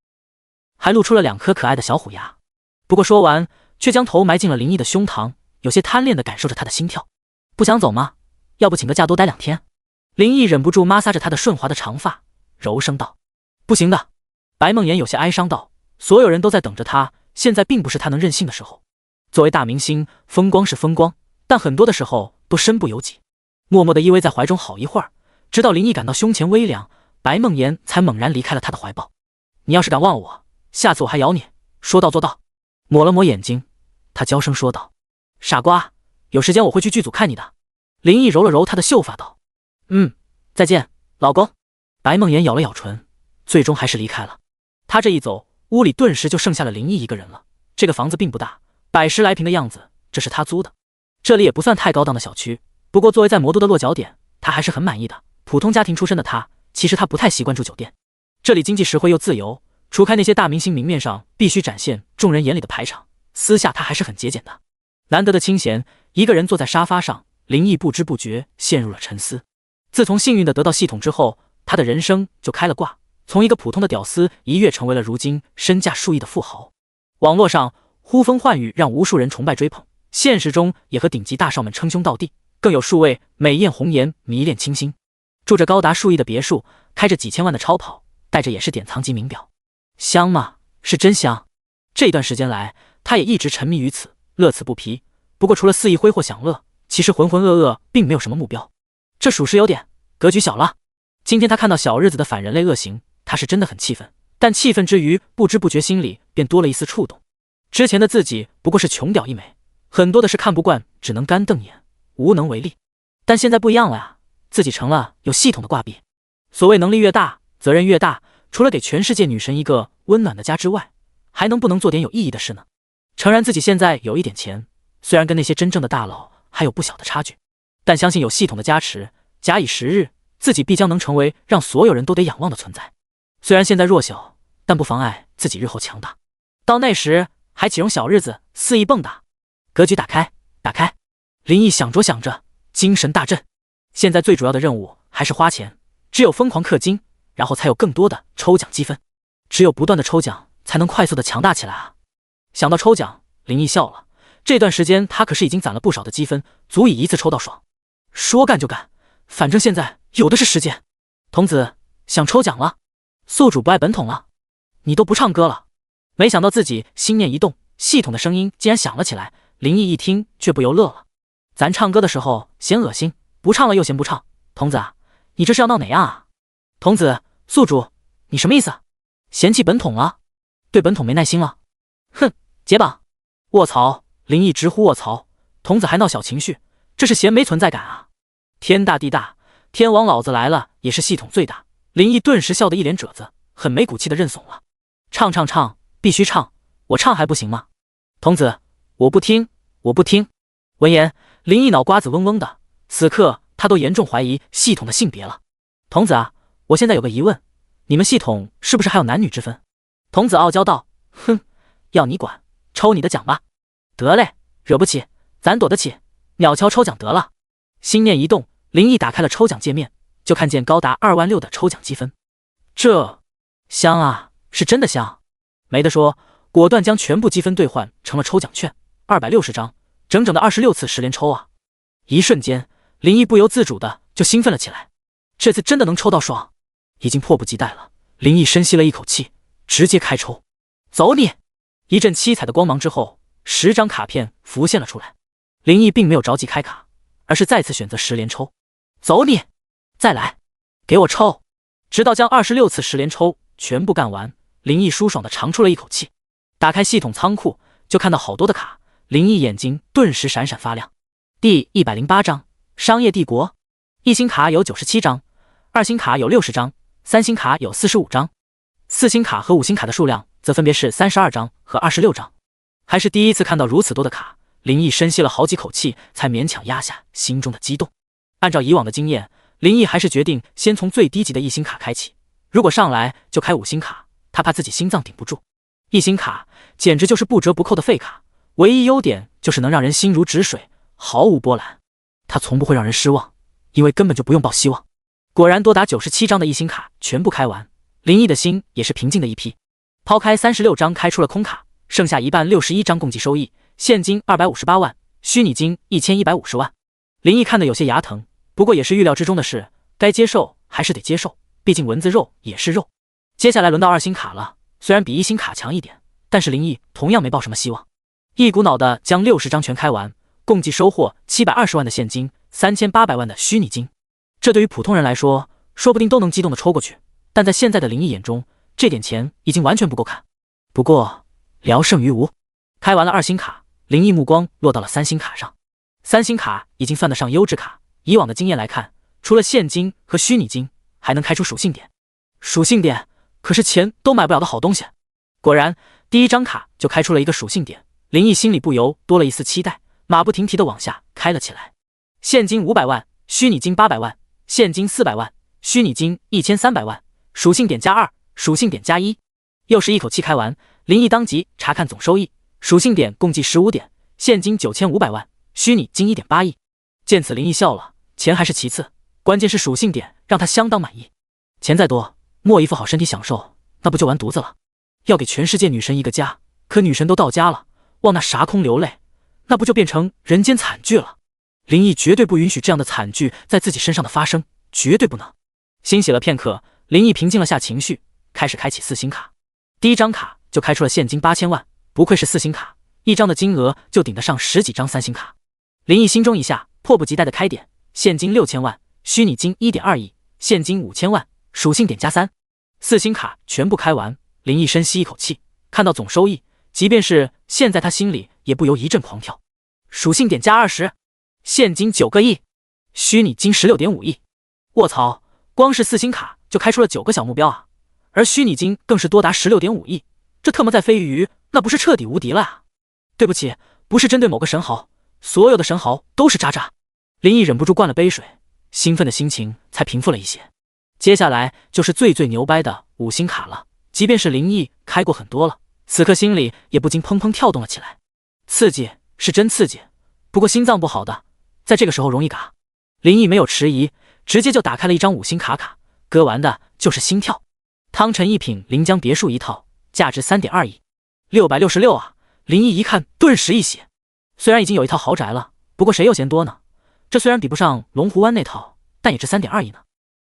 A: 还露出了2颗可爱的小虎牙。不过说完却将头埋进了林毅的胸膛，有些贪恋地感受着他的心跳。不想走吗？要不请个假多待2天。林毅忍不住摩挲着他的顺滑的长发，柔声道。不行的。白梦妍有些哀伤道，所有人都在等着他，现在并不是他能任性的时候。作为大明星，风光是风光，但很多的时候都身不由己。默默地依偎在怀中好一会儿，直到林毅感到胸前微凉，白梦妍才猛然离开了他的怀抱。你要是敢忘了我，下次我还咬你，说到做到。抹了抹眼睛，他娇声说道。傻瓜，有时间我会去剧组看你的。林毅揉了揉他的秀发道。再见，老公。白梦妍咬了咬唇，最终还是离开了。他这一走，屋里顿时就剩下了林毅一个人了。这个房子并不大，100-10来平的样子，这是他租的。这里也不算太高档的小区，不过作为在魔都的落脚点，他还是很满意的。普通家庭出身的他，其实他不太习惯住酒店。这里经济实惠又自由，除开那些大明星明面上必须展现众人眼里的排场，私下他还是很节俭的。难得的清闲，一个人坐在沙发上，林毅不知不觉陷入了沉思。自从幸运的得到系统之后，他的人生就开了挂，从一个普通的屌丝一跃成为了如今身价数亿的富豪。网络上呼风唤雨，让无数人崇拜追捧，现实中也和顶级大少们称兄道弟，更有数位美艳红颜迷恋倾心。住着高达数亿的别墅，开着几千万的超跑，戴着也是典藏级名表。香吗？是真香。这段时间来，他也一直沉迷于此，乐此不疲。不过除了肆意挥霍享乐，其实浑浑噩噩并没有什么目标，这属实有点格局小了。今天他看到小日子的反人类恶行，他是真的很气愤，但气愤之余，不知不觉心里便多了一丝触动。之前的自己不过是穷屌一枚，很多的事看不惯，只能干瞪眼，无能为力。但现在不一样了呀，自己成了有系统的挂壁。所谓能力越大，责任越大，除了给全世界女神一个温暖的家之外，还能不能做点有意义的事呢？诚然自己现在有一点钱，虽然跟那些真正的大佬还有不小的差距，但相信有系统的加持，假以时日，自己必将能成为让所有人都得仰望的存在。虽然现在弱小，但不妨碍自己日后强大。到那时，还岂容小日子肆意蹦跶？格局打开，打开！林毅想着想着，精神大振。现在最主要的任务还是花钱，只有疯狂氪金，然后才有更多的抽奖积分。只有不断的抽奖，才能快速的强大起来啊！想到抽奖，林毅笑了。这段时间他可是已经攒了不少的积分，足以一次抽到爽。说干就干，反正现在有的是时间。童子想抽奖了，宿主不爱本统了，你都不唱歌了。没想到自己心念一动，系统的声音竟然响了起来。林毅一听却不由乐了。咱唱歌的时候嫌恶心，不唱了又嫌不唱，童子啊，你这是要闹哪样啊？童子，宿主，你什么意思？嫌弃本统了？对本统没耐心了？哼，解绑！卧槽！林毅直呼卧槽，童子还闹小情绪，这是嫌没存在感啊！天大地大，天王老子来了也是系统最大。林毅顿时笑得一脸褶子，很没骨气的认怂了。唱唱唱，必须唱，我唱还不行吗？童子，我不听，我不听。闻言，林毅脑瓜子嗡嗡的，此刻他都严重怀疑系统的性别了。童子啊，我现在有个疑问，你们系统是不是还有男女之分？童子傲娇道：哼，要你管，抽你的奖吧。得嘞，惹不起，咱躲得起，鸟敲抽奖得了。心念一动，林毅打开了抽奖界面，就看见高达26000的抽奖积分。这香啊，是真的香，没得说，果断将全部积分兑换成了抽奖券，260张，整整的26次10连抽啊！一瞬间，林毅不由自主的就兴奋了起来，这次真的能抽到爽，已经迫不及待了。林毅深吸了一口气，直接开抽，走你！一阵七彩的光芒之后，10张卡片浮现了出来。林毅并没有着急开卡，而是再次选择10连抽，走你！再来，给我抽！直到将26次10连抽全部干完，林毅舒爽的长出了一口气。打开系统仓库，就看到好多的卡，林毅眼睛顿时闪闪发亮。第108章商业帝国，一星卡有97张，2星卡有60张，3星卡有45张，4星卡和5星卡的数量则分别是32张和26张。还是第一次看到如此多的卡，林毅深吸了好几口气，才勉强压下心中的激动。按照以往的经验，林毅还是决定先从最低级的1星卡开启，如果上来就开5星卡，他怕自己心脏顶不住。1星卡简直就是不折不扣的废卡，唯一优点就是能让人心如止水，毫无波澜。他从不会让人失望，因为根本就不用抱希望。果然多达97张的1星卡全部开完，林毅的心也是平静的一批。抛开36张开出了空卡，剩下一半61张共计收益，现金258万，虚拟金1150万。林毅看得有些牙疼，不过也是预料之中的事，该接受还是得接受，毕竟蚊子肉也是肉。接下来轮到2星卡了，虽然比1星卡强一点，但是林毅同样没抱什么希望。一股脑的将60张全开完，共计收获720万的现金，3800万的虚拟金。这对于普通人来说，说不定都能激动的抽过去，但在现在的林毅眼中，这点钱已经完全不够看。不过聊胜于无，开完了2星卡，林毅目光落到了3星卡上。3星卡已经算得上优质卡，以往的经验来看，除了现金和虚拟金，还能开出属性点。属性点可是钱都买不了的好东西。果然，第一张卡就开出了一个属性点，林毅心里不由多了一丝期待，马不停蹄的往下开了起来。现金500万，虚拟金800万，现金400万，虚拟金1300万，属性点+2，属性点+1。又是一口气开完，林毅当即查看总收益，属性点共计15点，现金9500万，虚拟金1.8亿。见此，林毅笑了，钱还是其次，关键是属性点让他相当满意。钱再多，莫一副好身体享受，那不就完犊子了？要给全世界女神一个家，可女神都到家了，往那啥空流泪，那不就变成人间惨剧了？林毅绝对不允许这样的惨剧在自己身上的发生，绝对不能。欣喜了片刻，林毅平静了下情绪，开始开启4星卡。第一张卡就开出了现金8000万，不愧是4星卡，一张的金额就顶得上10几张3星卡。林毅心中一下，迫不及待的开点，现金6000万，虚拟金1.2亿，现金5000万，属性点+3。4星卡全部开完，林毅深吸一口气，看到总收益，即便是现在他心里也不由一阵狂跳。属性点+20，现金9个亿，虚拟金16.5亿。卧槽，光是4星卡就开出了9个小目标啊，而虚拟金更是多达16.5亿，这特么在飞鱼那不是彻底无敌了啊？对不起，不是针对某个神豪，所有的神豪都是渣渣。林毅忍不住灌了杯水，兴奋的心情才平复了一些。接下来就是最牛掰的5星卡了，即便是林毅开过很多了，此刻心里也不禁砰砰跳动了起来。刺激是真刺激，不过心脏不好的在这个时候容易嘎。林毅没有迟疑，直接就打开了一张5星卡，割完的就是心跳。汤臣一品临江别墅一套，价值3.2亿，666啊！林毅一看顿时一喜，虽然已经有一套豪宅了，不过谁又嫌多呢？这虽然比不上龙湖湾那套，但也值3.2亿呢。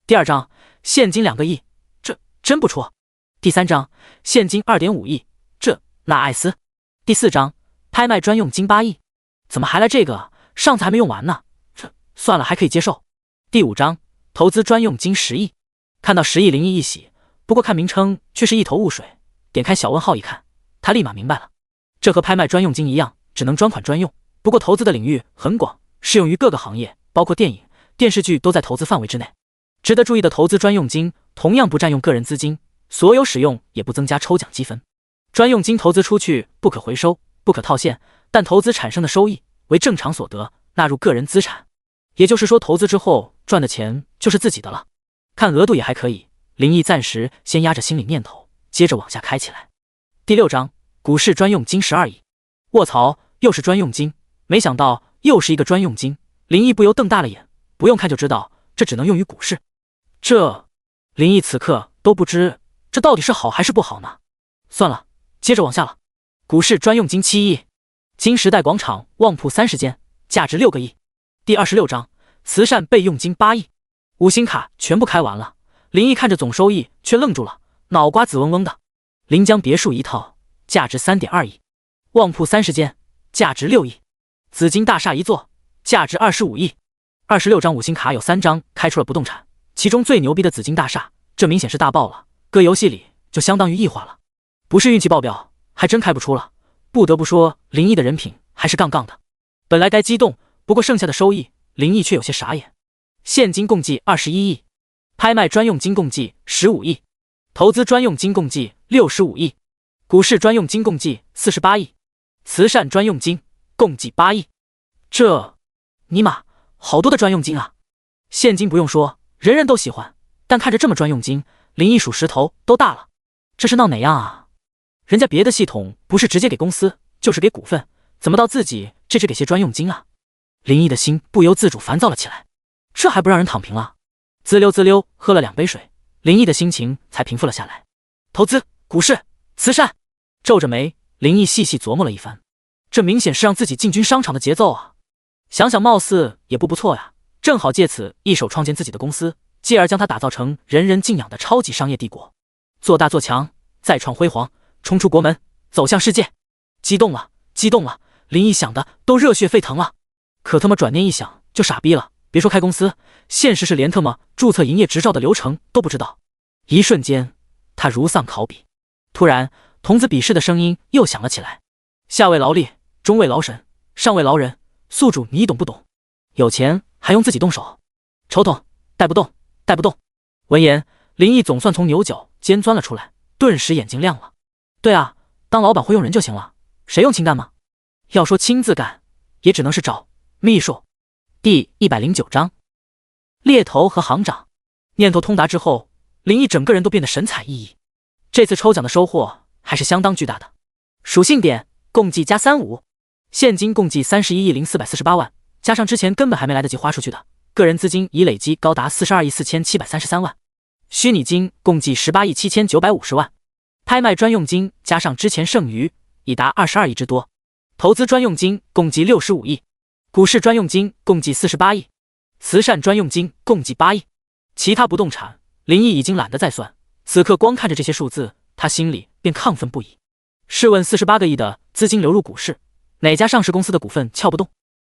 A: 第二张现金2个亿，这真不错。第三张现金2.5亿，这那艾斯。第四张拍卖专用金8亿，怎么还来这个？上次还没用完呢，这算了，还可以接受。第五张投资专用金10亿，看到10亿，林毅一喜，不过看名称却是一头雾水。点开小问号一看，他立马明白了，这和拍卖专用金一样，只能专款专用，不过投资的领域很广，适用于各个行业，包括电影、电视剧都在投资范围之内。值得注意的，投资专用金同样不占用个人资金，所有使用也不增加抽奖积分。专用金投资出去不可回收，不可套现，但投资产生的收益为正常所得，纳入个人资产。也就是说投资之后赚的钱就是自己的了。看额度也还可以，林毅暂时先压着心理念头，接着往下开起来。第6章，股市专用金12亿。卧槽，又是专用金，没想到又是一个专用金。林毅不由瞪大了眼，不用看就知道这只能用于股市。林毅此刻都不知这到底是好还是不好呢。算了，接着往下了。股市专用金7亿。金时代广场旺铺30间，价值6个亿。第26章，慈善备用金8亿。5星卡全部开完了，林毅看着总收益却愣住了，脑瓜子嗡嗡的。临江别墅一套，价值3.2亿。旺铺30间，价值6亿。紫金大厦一座，价值25亿。26张5星卡有3张开出了不动产，其中最牛逼的紫金大厦，这明显是大爆了，搁游戏里就相当于异化了。不是运气爆表，还真开不出了。不得不说，林毅的人品还是杠杠的。本来该激动，不过剩下的收益，林毅却有些傻眼。现金共计21亿，拍卖专用金共计15亿，投资专用金共计65亿，股市专用金共计48亿，慈善专用金共计8亿。尼玛，好多的专用金啊！现金不用说，人人都喜欢，但看着这么专用金，林毅数石头都大了。这是闹哪样啊？人家别的系统不是直接给公司，就是给股份，怎么到自己这只给些专用金啊？林毅的心不由自主烦躁了起来。这还不让人躺平了？滋溜滋溜喝了2杯水，林毅的心情才平复了下来。投资、股市、慈善，皱着眉，林毅细细琢磨了一番。这明显是让自己进军商场的节奏啊！想想貌似也不错呀，正好借此一手创建自己的公司，继而将它打造成人人敬仰的超级商业帝国，做大做强，再创辉煌，冲出国门，走向世界。激动了，林毅想的都热血沸腾了。可他妈转念一想就傻逼了，别说开公司，现实是连他妈注册营业执照的流程都不知道。一瞬间他如丧考妣。突然童子鄙视的声音又响了起来：下位劳力，中位劳神，上位劳人，宿主你懂不懂？有钱还用自己动手？瞅瞅，带不动。闻言，林毅总算从牛角尖钻了出来，顿时眼睛亮了。对啊，当老板会用人就行了，谁用亲干吗？要说亲自干，也只能是找秘书。第109章，猎头和行长。念头通达之后，林毅整个人都变得神采奕奕。这次抽奖的收获还是相当巨大的。属性点共计加35，现金共计31亿0448万，加上之前根本还没来得及花出去的，个人资金已累积高达42亿4733万。虚拟金共计18亿7950万，拍卖专用金加上之前剩余已达22亿之多，投资专用金共计65亿，股市专用金共计48亿，慈善专用金共计8亿。其他不动产林毅已经懒得再算，此刻光看着这些数字，他心里便亢奋不已。试问48个亿的资金流入股市，哪家上市公司的股份撬不动？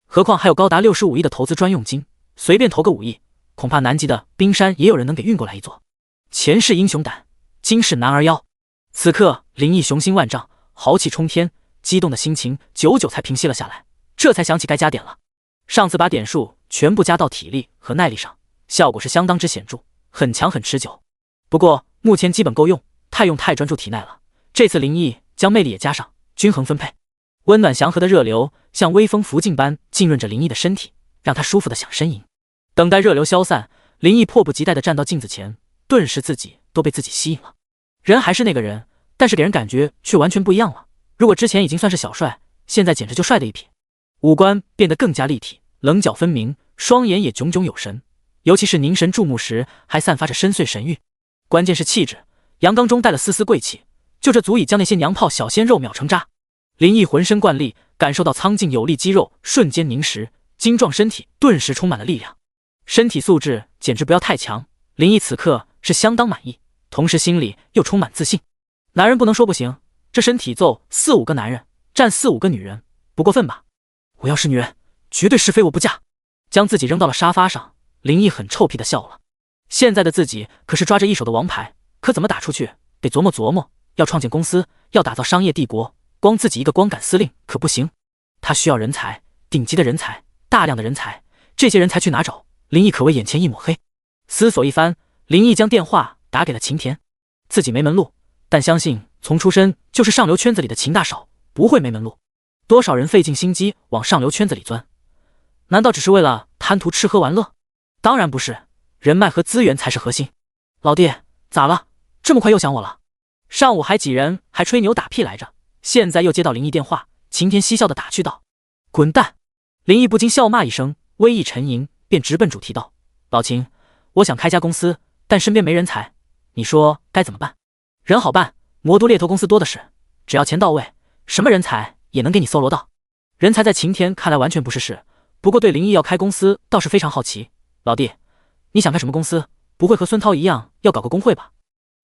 A: 何况还有高达65亿的投资专用金，随便投个5亿，恐怕南极的冰山也有人能给运过来一座。前世英雄胆，今世男儿腰。此刻林毅雄心万丈，豪气冲天，激动的心情久久才平息了下来，这才想起该加点了。上次把点数全部加到体力和耐力上，效果是相当之显著，很强很持久。不过目前基本够用，太专注体耐了。这次林毅将魅力也加上，均衡分配，温暖祥和的热流像微风拂尽般浸润着林毅的身体，让他舒服的想呻吟。等待热流消散，林毅迫不及待地站到镜子前，顿时自己都被自己吸引了。人还是那个人，但是给人感觉却完全不一样了。如果之前已经算是小帅，现在简直就帅的一匹。五官变得更加立体，棱角分明，双眼也炯炯有神，尤其是凝神注目时还散发着深邃神韵。关键是气质，阳刚中带了丝丝贵气，就这足以将那些娘炮小鲜肉秒成渣。林毅浑身惯力，感受到苍劲有力肌肉瞬间凝实，精壮身体顿时充满了力量。身体素质简直不要太强，林毅此刻是相当满意，同时心里又充满自信。男人不能说不行，这身体揍4、5个男人，占4、5个女人，不过分吧？我要是女人，绝对是非我不嫁。将自己扔到了沙发上，林毅很臭屁的笑了。现在的自己可是抓着一手的王牌，可怎么打出去，得琢磨琢磨。要创建公司，要打造商业帝国，光自己一个光杆司令可不行。他需要人才，顶级的人才，大量的人才，这些人才去哪找？林毅可谓眼前一抹黑。思索一番，林毅将电话打给了秦田。自己没门路，但相信从出身就是上流圈子里的秦大少不会没门路。多少人费尽心机往上流圈子里钻，难道只是为了他贪图吃喝玩乐？当然不是，人脉和资源才是核心。老弟，咋了？这么快又想我了？上午还几人还吹牛打屁来着，现在又接到林毅电话。晴天嬉笑的打趣道：“滚蛋！”林毅不禁笑骂一声，微意沉吟，便直奔主题道：“老秦，我想开家公司，但身边没人才，你说该怎么办？”人好办，魔都猎头公司多的是，只要钱到位，什么人才也能给你搜罗到。人才在晴天看来完全不是事，不过对林毅要开公司倒是非常好奇。老弟，你想开什么公司？不会和孙涛一样要搞个工会吧？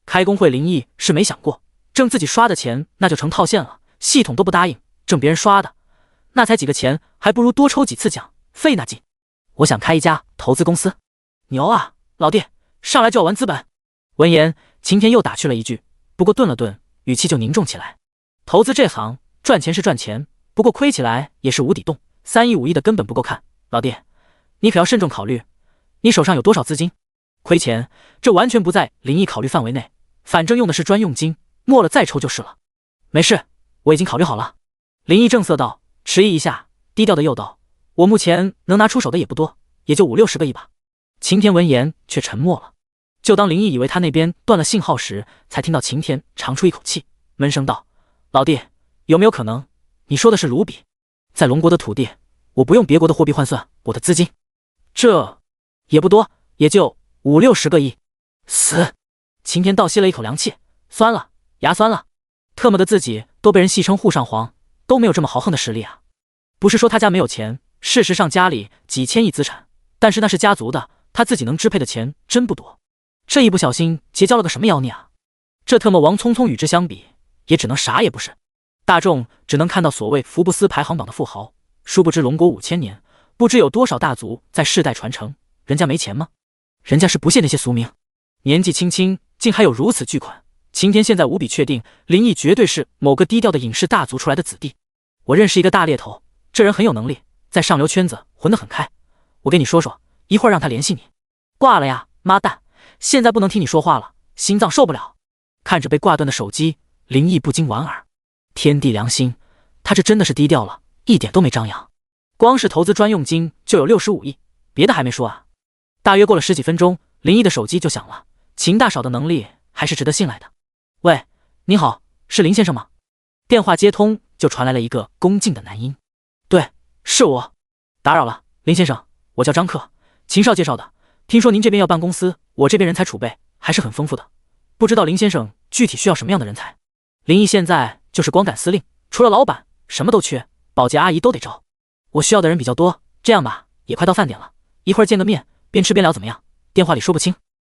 A: 开工会林毅是没想过，挣自己刷的钱那就成套现了，系统都不答应，挣别人刷的那才几个钱，还不如多抽几次奖，费那劲。我想开一家投资公司。牛啊，老弟，上来就要玩资本。闻言，晴天又打趣了一句，不过顿了顿，语气就凝重起来。投资这行赚钱是赚钱，不过亏起来也是无底洞，3亿5亿的根本不够看。老弟，你可要慎重考虑，你手上有多少资金？亏钱这完全不在林毅考虑范围内，反正用的是专用金，没了再抽就是了。没事，我已经考虑好了。林毅正色道，迟疑一下，低调的又道：“我目前能拿出手的也不多，也就50-60个亿吧。”晴天闻言却沉默了。就当林毅以为他那边断了信号时，才听到晴天长出一口气，闷声道：“老弟，有没有可能你说的是卢比？在龙国的土地，我不用别国的货币换算我的资金，这也不多，也就50-60个亿。”死！晴天倒吸了一口凉气，酸了，牙酸了。特么的自己都被人戏称沪上皇，都没有这么豪横的实力啊！不是说他家没有钱，事实上家里几千亿资产，但是那是家族的，他自己能支配的钱真不多。这一不小心结交了个什么妖孽啊？这特么王聪聪与之相比，也只能啥也不是。大众只能看到所谓福布斯排行榜的富豪，殊不知龙国5000年，不知有多少大族在世代传承，人家没钱吗？人家是不屑那些俗名，年纪轻轻竟还有如此巨款。晴天现在无比确定，林毅绝对是某个低调的影视大族出来的子弟。我认识一个大猎头，这人很有能力，在上流圈子混得很开，我跟你说说，一会儿让他联系你。挂了呀，妈蛋，现在不能听你说话了，心脏受不了。看着被挂断的手机，林毅不禁莞尔，天地良心，他这真的是低调了，一点都没张扬。光是投资专用金就有65亿，别的还没说啊。大约过了10几分钟，林毅的手机就响了，秦大嫂的能力还是值得信赖的。喂，你好，是林先生吗？电话接通就传来了一个恭敬的男音。对，是我。打扰了，林先生，我叫张克，秦少介绍的。听说您这边要办公司，我这边人才储备还是很丰富的，不知道林先生具体需要什么样的人才？林毅现在就是光杆司令，除了老板什么都缺，保洁阿姨都得招。我需要的人比较多，这样吧，也快到饭点了，一会儿见个面，边吃边聊怎么样？电话里说不清。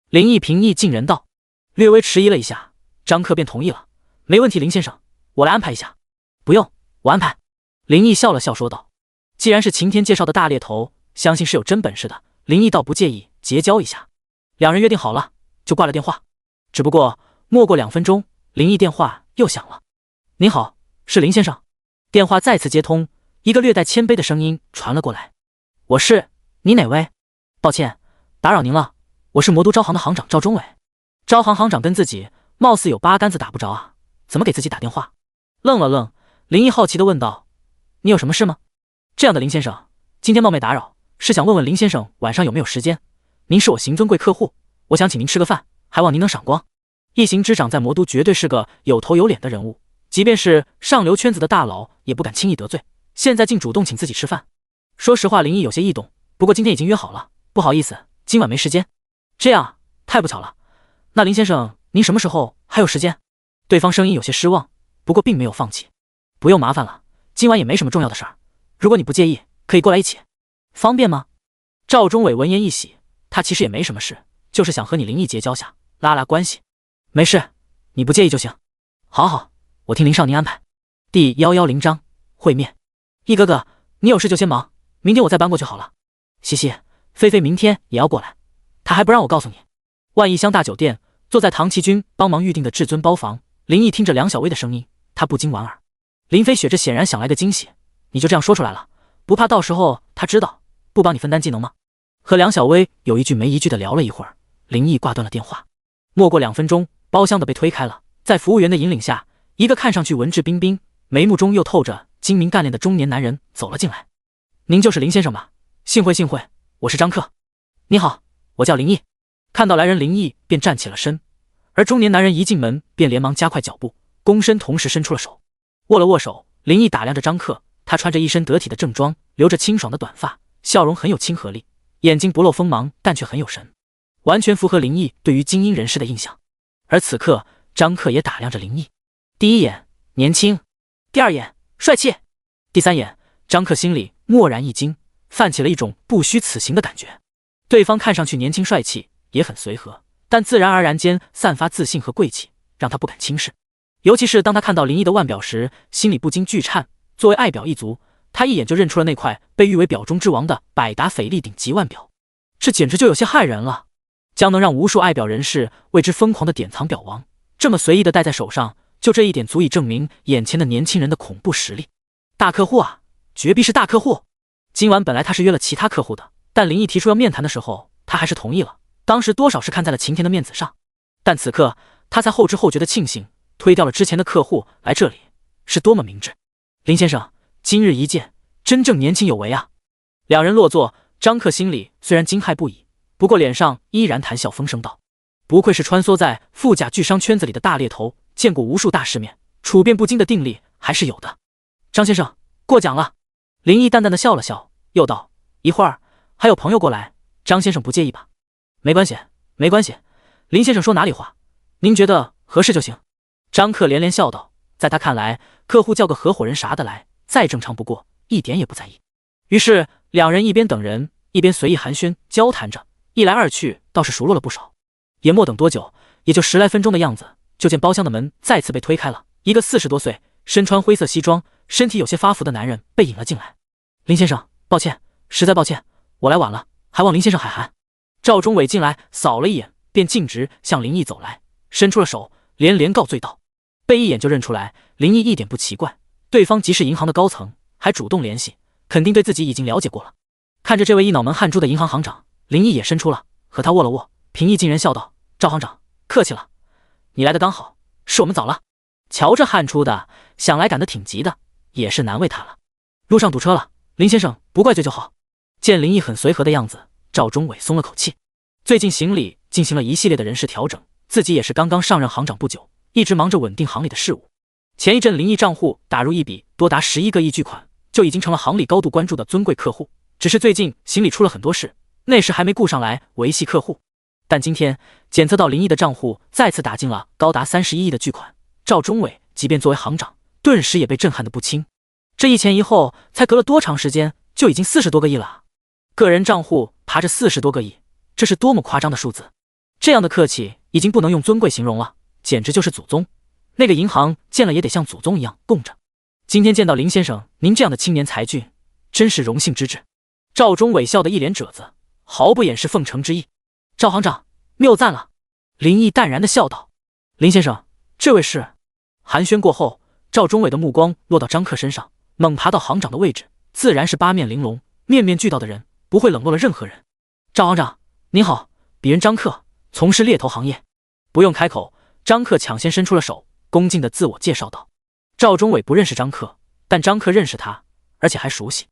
A: 林毅平易近人道。略微迟疑了一下，张克便同意了。没问题，林先生，我来安排一下。不用，我安排。林毅笑了笑说道。既然是晴天介绍的大猎头，相信是有真本事的，林毅倒不介意结交一下。两人约定好了，就挂了电话。只不过没过2分钟，林毅电话又响了。您好，是林先生。电话再次接通，一个略带谦卑的声音传了过来。我是，你哪位？抱歉，打扰您了，我是魔都招行的行长赵忠伟。招行行长跟自己貌似有8竿子打不着啊，怎么给自己打电话？愣了愣，林毅好奇地问道：“你有什么事吗？”这样的林先生，今天冒昧打扰，是想问问林先生晚上有没有时间？您是我行尊贵客户，我想请您吃个饭，还望您能赏光。一行之长在魔都绝对是个有头有脸的人物，即便是上流圈子的大佬也不敢轻易得罪，现在竟主动请自己吃饭。说实话，林毅有些异动，不过今天已经约好了，不好意思，今晚没时间。这样，太不巧了。那林先生，您什么时候还有时间？对方声音有些失望，不过并没有放弃。不用麻烦了，今晚也没什么重要的事儿，如果你不介意，可以过来一起，方便吗？赵忠伟闻言一喜，他其实也没什么事，就是想和你林毅结交下，拉拉关系。没事，你不介意就行。好好，我听林少您安排。第110章会面。毅哥哥，你有事就先忙，明天我再搬过去好了。西西，菲菲明天也要过来，他还不让我告诉你。万亿香大酒店，坐在唐奇君帮忙预定的至尊包房，林毅听着梁小薇的声音，他不禁莞尔。林飞雪这显然想来个惊喜，你就这样说出来了，不怕到时候他知道，不帮你分担技能吗？和梁小薇有一句没一句的聊了一会儿，林毅挂断了电话。没过2分钟，包厢的被推开了，在服务员的引领下，一个看上去文质彬彬，眉目中又透着精明干练的中年男人走了进来。您就是林先生吧？幸会幸会，我是张克。你好，我叫林毅。看到来人，林毅便站起了身，而中年男人一进门便连忙加快脚步，躬身同时伸出了手，握了握手。林毅打量着张克，他穿着一身得体的正装，留着清爽的短发，笑容很有亲和力，眼睛不露锋芒，但却很有神，完全符合林毅对于精英人士的印象。而此刻，张克也打量着林毅，第一眼年轻，第二眼帅气，第三眼，张克心里蓦然一惊，泛起了一种不虚此行的感觉。对方看上去年轻帅气，也很随和，但自然而然间散发自信和贵气，让他不敢轻视。尤其是当他看到林毅的腕表时，心里不禁剧颤。作为爱表一族，他一眼就认出了那块被誉为表中之王的百达翡丽顶级腕表，这简直就有些骇人了，将能让无数爱表人士为之疯狂的典藏表王，这么随意的戴在手上，就这一点足以证明眼前的年轻人的恐怖实力。大客户啊，绝壁是大客户。今晚本来他是约了其他客户的，但林毅提出要面谈的时候，他还是同意了。当时多少是看在了晴天的面子上，但此刻他才后知后觉的庆幸，推掉了之前的客户来这里是多么明智。林先生，今日一见，真正年轻有为啊！两人落座，张克心里虽然惊骇不已，不过脸上依然谈笑风生道：“不愧是穿梭在富甲巨商圈子里的大猎头，见过无数大世面，处变不惊的定力还是有的。”张先生，过奖了。林毅淡淡的笑了笑，又道：“一会儿还有朋友过来，张先生不介意吧？”没关系，没关系。林先生说哪里话，您觉得合适就行。张克连连笑道，在他看来，客户叫个合伙人啥的来，再正常不过，一点也不在意。于是两人一边等人，一边随意寒暄交谈着，一来二去，倒是熟络了不少。也莫等多久，也就10来分钟的样子，就见包厢的门再次被推开了，一个40多岁、身穿灰色西装、身体有些发福的男人被引了进来。林先生，抱歉，实在抱歉，我来晚了，还望林先生海涵。赵忠伟进来扫了一眼，便径直向林毅走来，伸出了手，连连告罪道。被一眼就认出来，林毅一点不奇怪，对方即是银行的高层，还主动联系，肯定对自己已经了解过了。看着这位一脑门汗珠的银行行长，林毅也伸出了，和他握了握，平易近人笑道：“赵行长，客气了，你来的刚好，是我们早了。瞧这汗出的，想来赶得挺急的，也是难为他了。路上堵车了，林先生不怪罪就好。”见林毅很随和的样子，赵忠伟松了口气。最近行里进行了一系列的人事调整，自己也是刚刚上任行长不久，一直忙着稳定行里的事务。前一阵林毅账户打入一笔多达11个亿巨款，就已经成了行里高度关注的尊贵客户。只是最近行里出了很多事，那时还没顾上来维系客户。但今天检测到林毅的账户再次打进了高达31亿的巨款，赵忠伟即便作为行长，顿时也被震撼得不轻。这一前一后才隔了多长时间，就已经40多个亿了啊！个人账户爬着40多个亿，这是多么夸张的数字！这样的客气已经不能用尊贵形容了，简直就是祖宗。那个银行见了也得像祖宗一样供着。今天见到林先生您这样的青年才俊，真是荣幸之至。赵忠伟笑得一脸褶子，毫不掩饰奉承之意。赵行长谬赞了。林毅淡然地笑道：“林先生，这位是……”寒暄过后，赵忠伟的目光落到张克身上，猛爬到行长的位置，自然是八面玲珑、面面俱到的人，不会冷落了任何人。赵行长您好，鄙人张克，从事猎头行业。不用开口，张克抢先伸出了手，恭敬地自我介绍道。赵忠伟不认识张克，但张克认识他，而且还熟悉。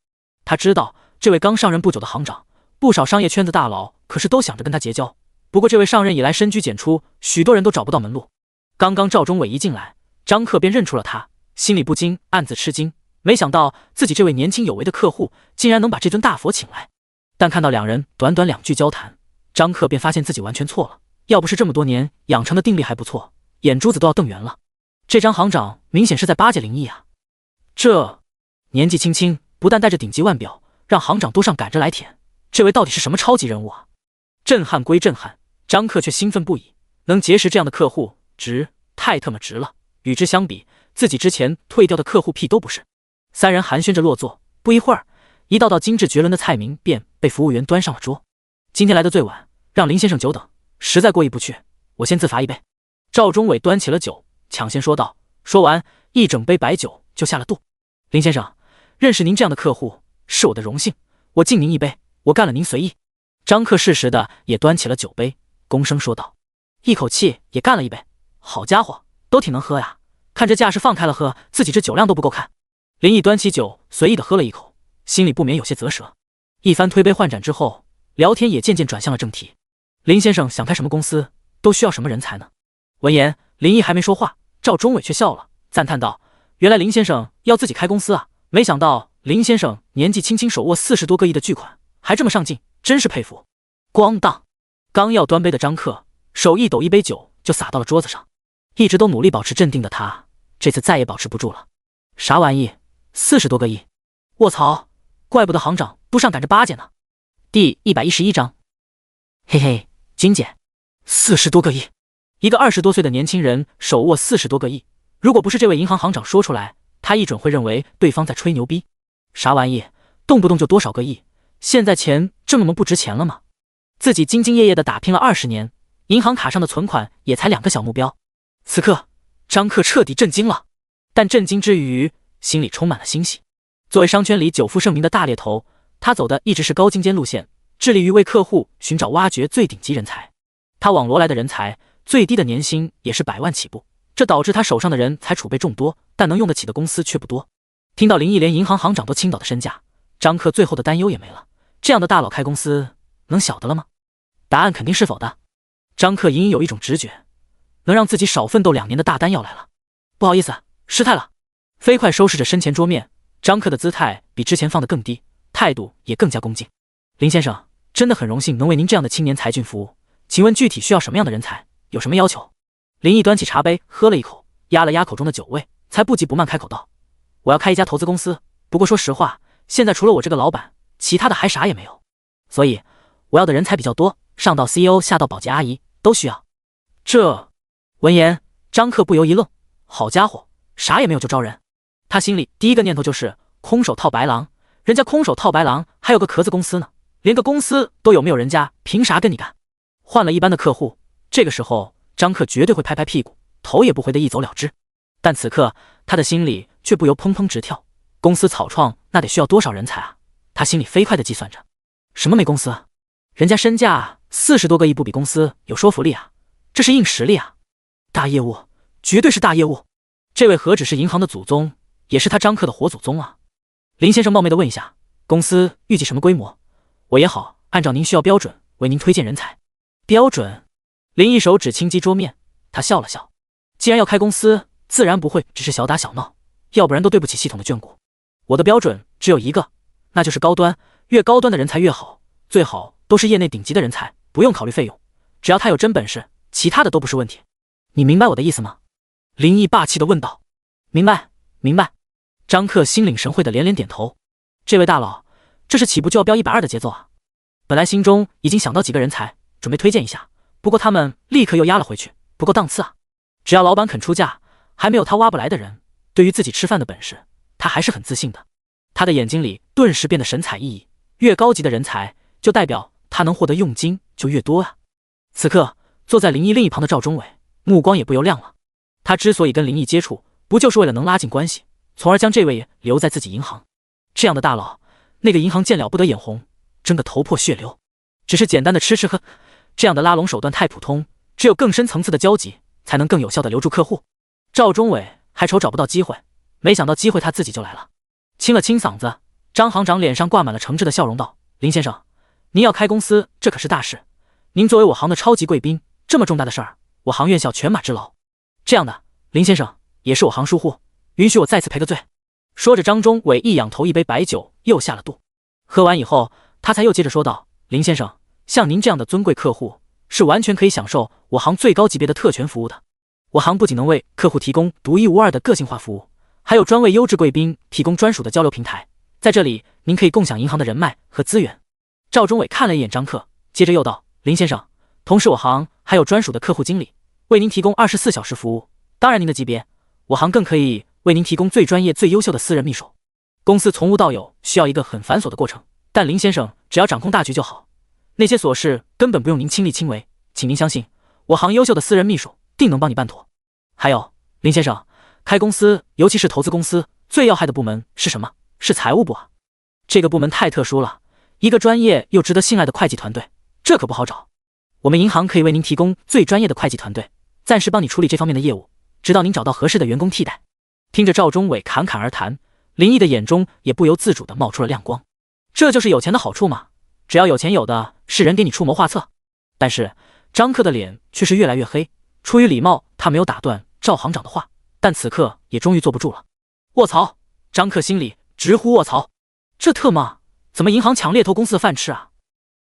A: 他知道这位刚上任不久的行长，不少商业圈子大佬可是都想着跟他结交。不过这位上任以来深居简出，许多人都找不到门路。刚刚赵忠伟一进来，张克便认出了他，心里不禁暗自吃惊，没想到自己这位年轻有为的客户竟然能把这尊大佛请来。但看到两人短短2句交谈，张克便发现自己完全错了。要不是这么多年养成的定力还不错，眼珠子都要瞪圆了。这张行长明显是在巴结林毅啊！这年纪轻轻，不但带着顶级腕表，让行长都上赶着来舔，这位到底是什么超级人物啊？震撼归震撼，张克却兴奋不已，能结识这样的客户，值，太特么值了。与之相比，自己之前退掉的客户屁都不是。三人寒暄着落座，不一会儿，一道道精致绝伦的菜名便被服务员端上了桌。今天来的最晚，让林先生久等，实在过意不去，我先自罚一杯。赵忠伟端起了酒，抢先说道，说完一整杯白酒就下了肚。林先生，认识您这样的客户是我的荣幸，我敬您一杯，我干了您随意。张克适时的也端起了酒杯，躬声说道，一口气也干了一杯。好家伙，都挺能喝呀，看这架势放开了喝，自己这酒量都不够看。林毅端起酒随意的喝了一口，心里不免有些啧舌。一番推杯换盏之后，聊天也渐渐转向了正题。林先生想开什么公司，都需要什么人才呢？闻言，林毅还没说话，赵忠伟却笑了，赞叹道：“原来林先生要自己开公司啊！没想到林先生年纪轻轻手握40多个亿的巨款，还这么上进，真是佩服。”咣当，刚要端杯的张克手一抖，一杯酒就洒到了桌子上。一直都努力保持镇定的他，这次再也保持不住了。啥玩意？40多个亿！卧槽，怪不得行长都上赶着巴结呢。第111章，嘿嘿，金姐，40多个亿！一个20多岁的年轻人手握40多个亿，如果不是这位银行行长说出来，他一准会认为对方在吹牛逼。啥玩意？动不动就多少个亿？现在钱这么不值钱了吗？自己兢兢业业的打拼了20年，银行卡上的存款也才2个小目标。此刻，张克彻底震惊了，但震惊之余，心里充满了欣喜。作为商圈里久负盛名的大猎头，他走的一直是高精尖路线，致力于为客户寻找挖掘最顶级人才。他网罗来的人才，最低的年薪也是100万起步，这导致他手上的人才储备众多，但能用得起的公司却不多。听到林毅连银行行长都倾倒的身价，张克最后的担忧也没了。这样的大佬开公司，能小的了吗？答案肯定是否的。张克隐隐有一种直觉，能让自己少奋斗2年的大单要来了。不好意思，失态了。飞快收拾着身前桌面，张克的姿态比之前放得更低，态度也更加恭敬。林先生，真的很荣幸能为您这样的青年才俊服务，请问具体需要什么样的人才，有什么要求？林毅端起茶杯喝了一口，压了压口中的酒味，才不急不慢开口道：“我要开一家投资公司，不过说实话，现在除了我这个老板，其他的还啥也没有，所以我要的人才比较多，上到 CEO 下到保洁阿姨都需要。”这闻言，张克不由一愣，好家伙，啥也没有就招人。他心里第一个念头就是空手套白狼，人家空手套白狼还有个壳子公司呢，连个公司都有没有，人家凭啥跟你干？换了一般的客户，这个时候张克绝对会拍拍屁股，头也不回的一走了之。但此刻他的心里却不由砰砰直跳，公司草创那得需要多少人才啊？他心里飞快的计算着。什么没公司？人家身价40多个亿不比公司有说服力啊，这是硬实力啊！大业务，绝对是大业务。这位何止是银行的祖宗，也是他张克的活祖宗啊！林先生冒昧的问一下，公司预计什么规模？我也好按照您需要标准为您推荐人才。标准？林一手指轻击桌面，他笑了笑。既然要开公司，自然不会只是小打小闹，要不然都对不起系统的眷顾。我的标准只有一个，那就是高端，越高端的人才越好，最好都是业内顶级的人才，不用考虑费用，只要他有真本事，其他的都不是问题。你明白我的意思吗？林毅霸气地问道。明白，明白。张克心领神会的连连点头。这位大佬，这是起步就要飙120的节奏啊！本来心中已经想到几个人才，准备推荐一下，不过他们立刻又压了回去，不够档次啊！只要老板肯出价，还没有他挖不来的人。对于自己吃饭的本事，他还是很自信的。他的眼睛里顿时变得神采奕奕，越高级的人才，就代表他能获得佣金就越多啊！此刻坐在林毅另一旁的赵忠伟，目光也不由亮了。他之所以跟林毅接触，不就是为了能拉近关系，从而将这位留在自己银行？这样的大佬，那个银行见了不得眼红，争个头破血流。只是简单的吃吃喝，这样的拉拢手段太普通，只有更深层次的交集，才能更有效的留住客户。赵忠伟还愁找不到机会，没想到机会他自己就来了。清了清嗓子，张行长脸上挂满了诚挚的笑容道：“林先生，您要开公司，这可是大事。您作为我行的超级贵宾，这么重大的事儿，我行愿效全马之劳。这样的，林先生也是我行疏忽，允许我再次赔个罪。”说着，张忠伟一仰头，一杯白酒又下了肚。喝完以后，他才又接着说道：“林先生，像您这样的尊贵客户，是完全可以享受我行最高级别的特权服务的。我行不仅能为客户提供独一无二的个性化服务，还有专为优质贵宾提供专属的交流平台。在这里，您可以共享银行的人脉和资源。”赵忠伟看了一眼张克，接着又道：“林先生，同时我行还有专属的客户经理，为您提供24小时服务。当然您的级别，我行更可以为您提供最专业最优秀的私人秘书。公司从无到有需要一个很繁琐的过程，但林先生只要掌控大局就好，那些琐事根本不用您亲力亲为，请您相信，我行优秀的私人秘书定能帮你办妥。还有，林先生，开公司，尤其是投资公司，最要害的部门是什么？是财务部啊。这个部门太特殊了，一个专业又值得信赖的会计团队，这可不好找。我们银行可以为您提供最专业的会计团队，暂时帮你处理这方面的业务，直到您找到合适的员工替代。”听着赵忠伟侃侃而谈，林毅的眼中也不由自主地冒出了亮光。这就是有钱的好处嘛！只要有钱有的是人给你出谋划策。但是张克的脸却是越来越黑，出于礼貌，他没有打断赵行长的话，但此刻也终于坐不住了。卧槽！张克心里直呼卧槽，这特么怎么银行抢猎头公司的饭吃啊？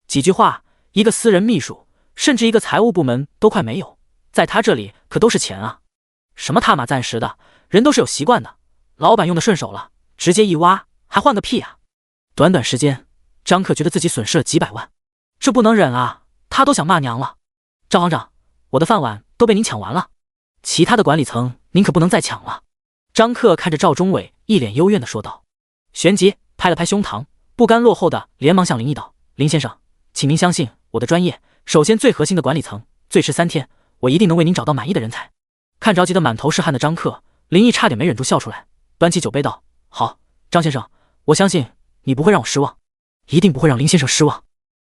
A: 几句话，一个私人秘书，甚至一个财务部门都快没有，在他这里可都是钱啊！什么他妈暂时的，人都是有习惯的，老板用的顺手了，直接一挖，还换个屁啊！短短时间，张克觉得自己损失了几百万，这不能忍啊！他都想骂娘了。赵行长，我的饭碗都被您抢完了，其他的管理层您可不能再抢了。张克看着赵忠伟，一脸幽怨地说道。旋即拍了拍胸膛，不甘落后的连忙向林毅道：林先生，请您相信我的专业，首先最核心的管理层，最迟3天，我一定能为您找到满意的人才。看着急得满头是汗的张克，林毅差点没忍住笑出来，端起酒杯道：好，张先生，我相信你不会让我失望，一定不会让林先生失望。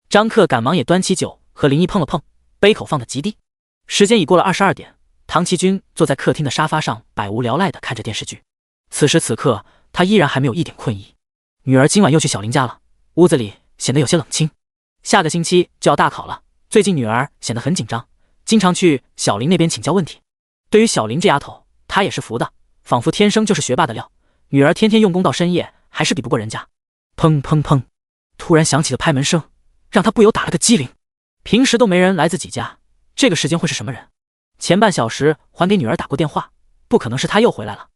A: 张克赶忙也端起酒和林毅碰了碰，杯口放得极低。时间已过了22点，唐奇军坐在客厅的沙发上，百无聊赖地看着电视剧。此时此刻，他依然还没有一点困意。女儿今晚又去小林家了，屋子里显得有些冷清。下个星期就要大考了，最近女儿显得很紧张，经常去小林那边请教问题。对于小林这丫头，他也是服的，仿佛天生就是学霸的料。女儿天天用功到深夜，还是比不过人家。砰砰砰，突然响起了拍门声，让他不由打了个激灵。平时都没人来自己家，这个时间会是什么人？前半小时还给女儿打过电话，不可能是他又回来了。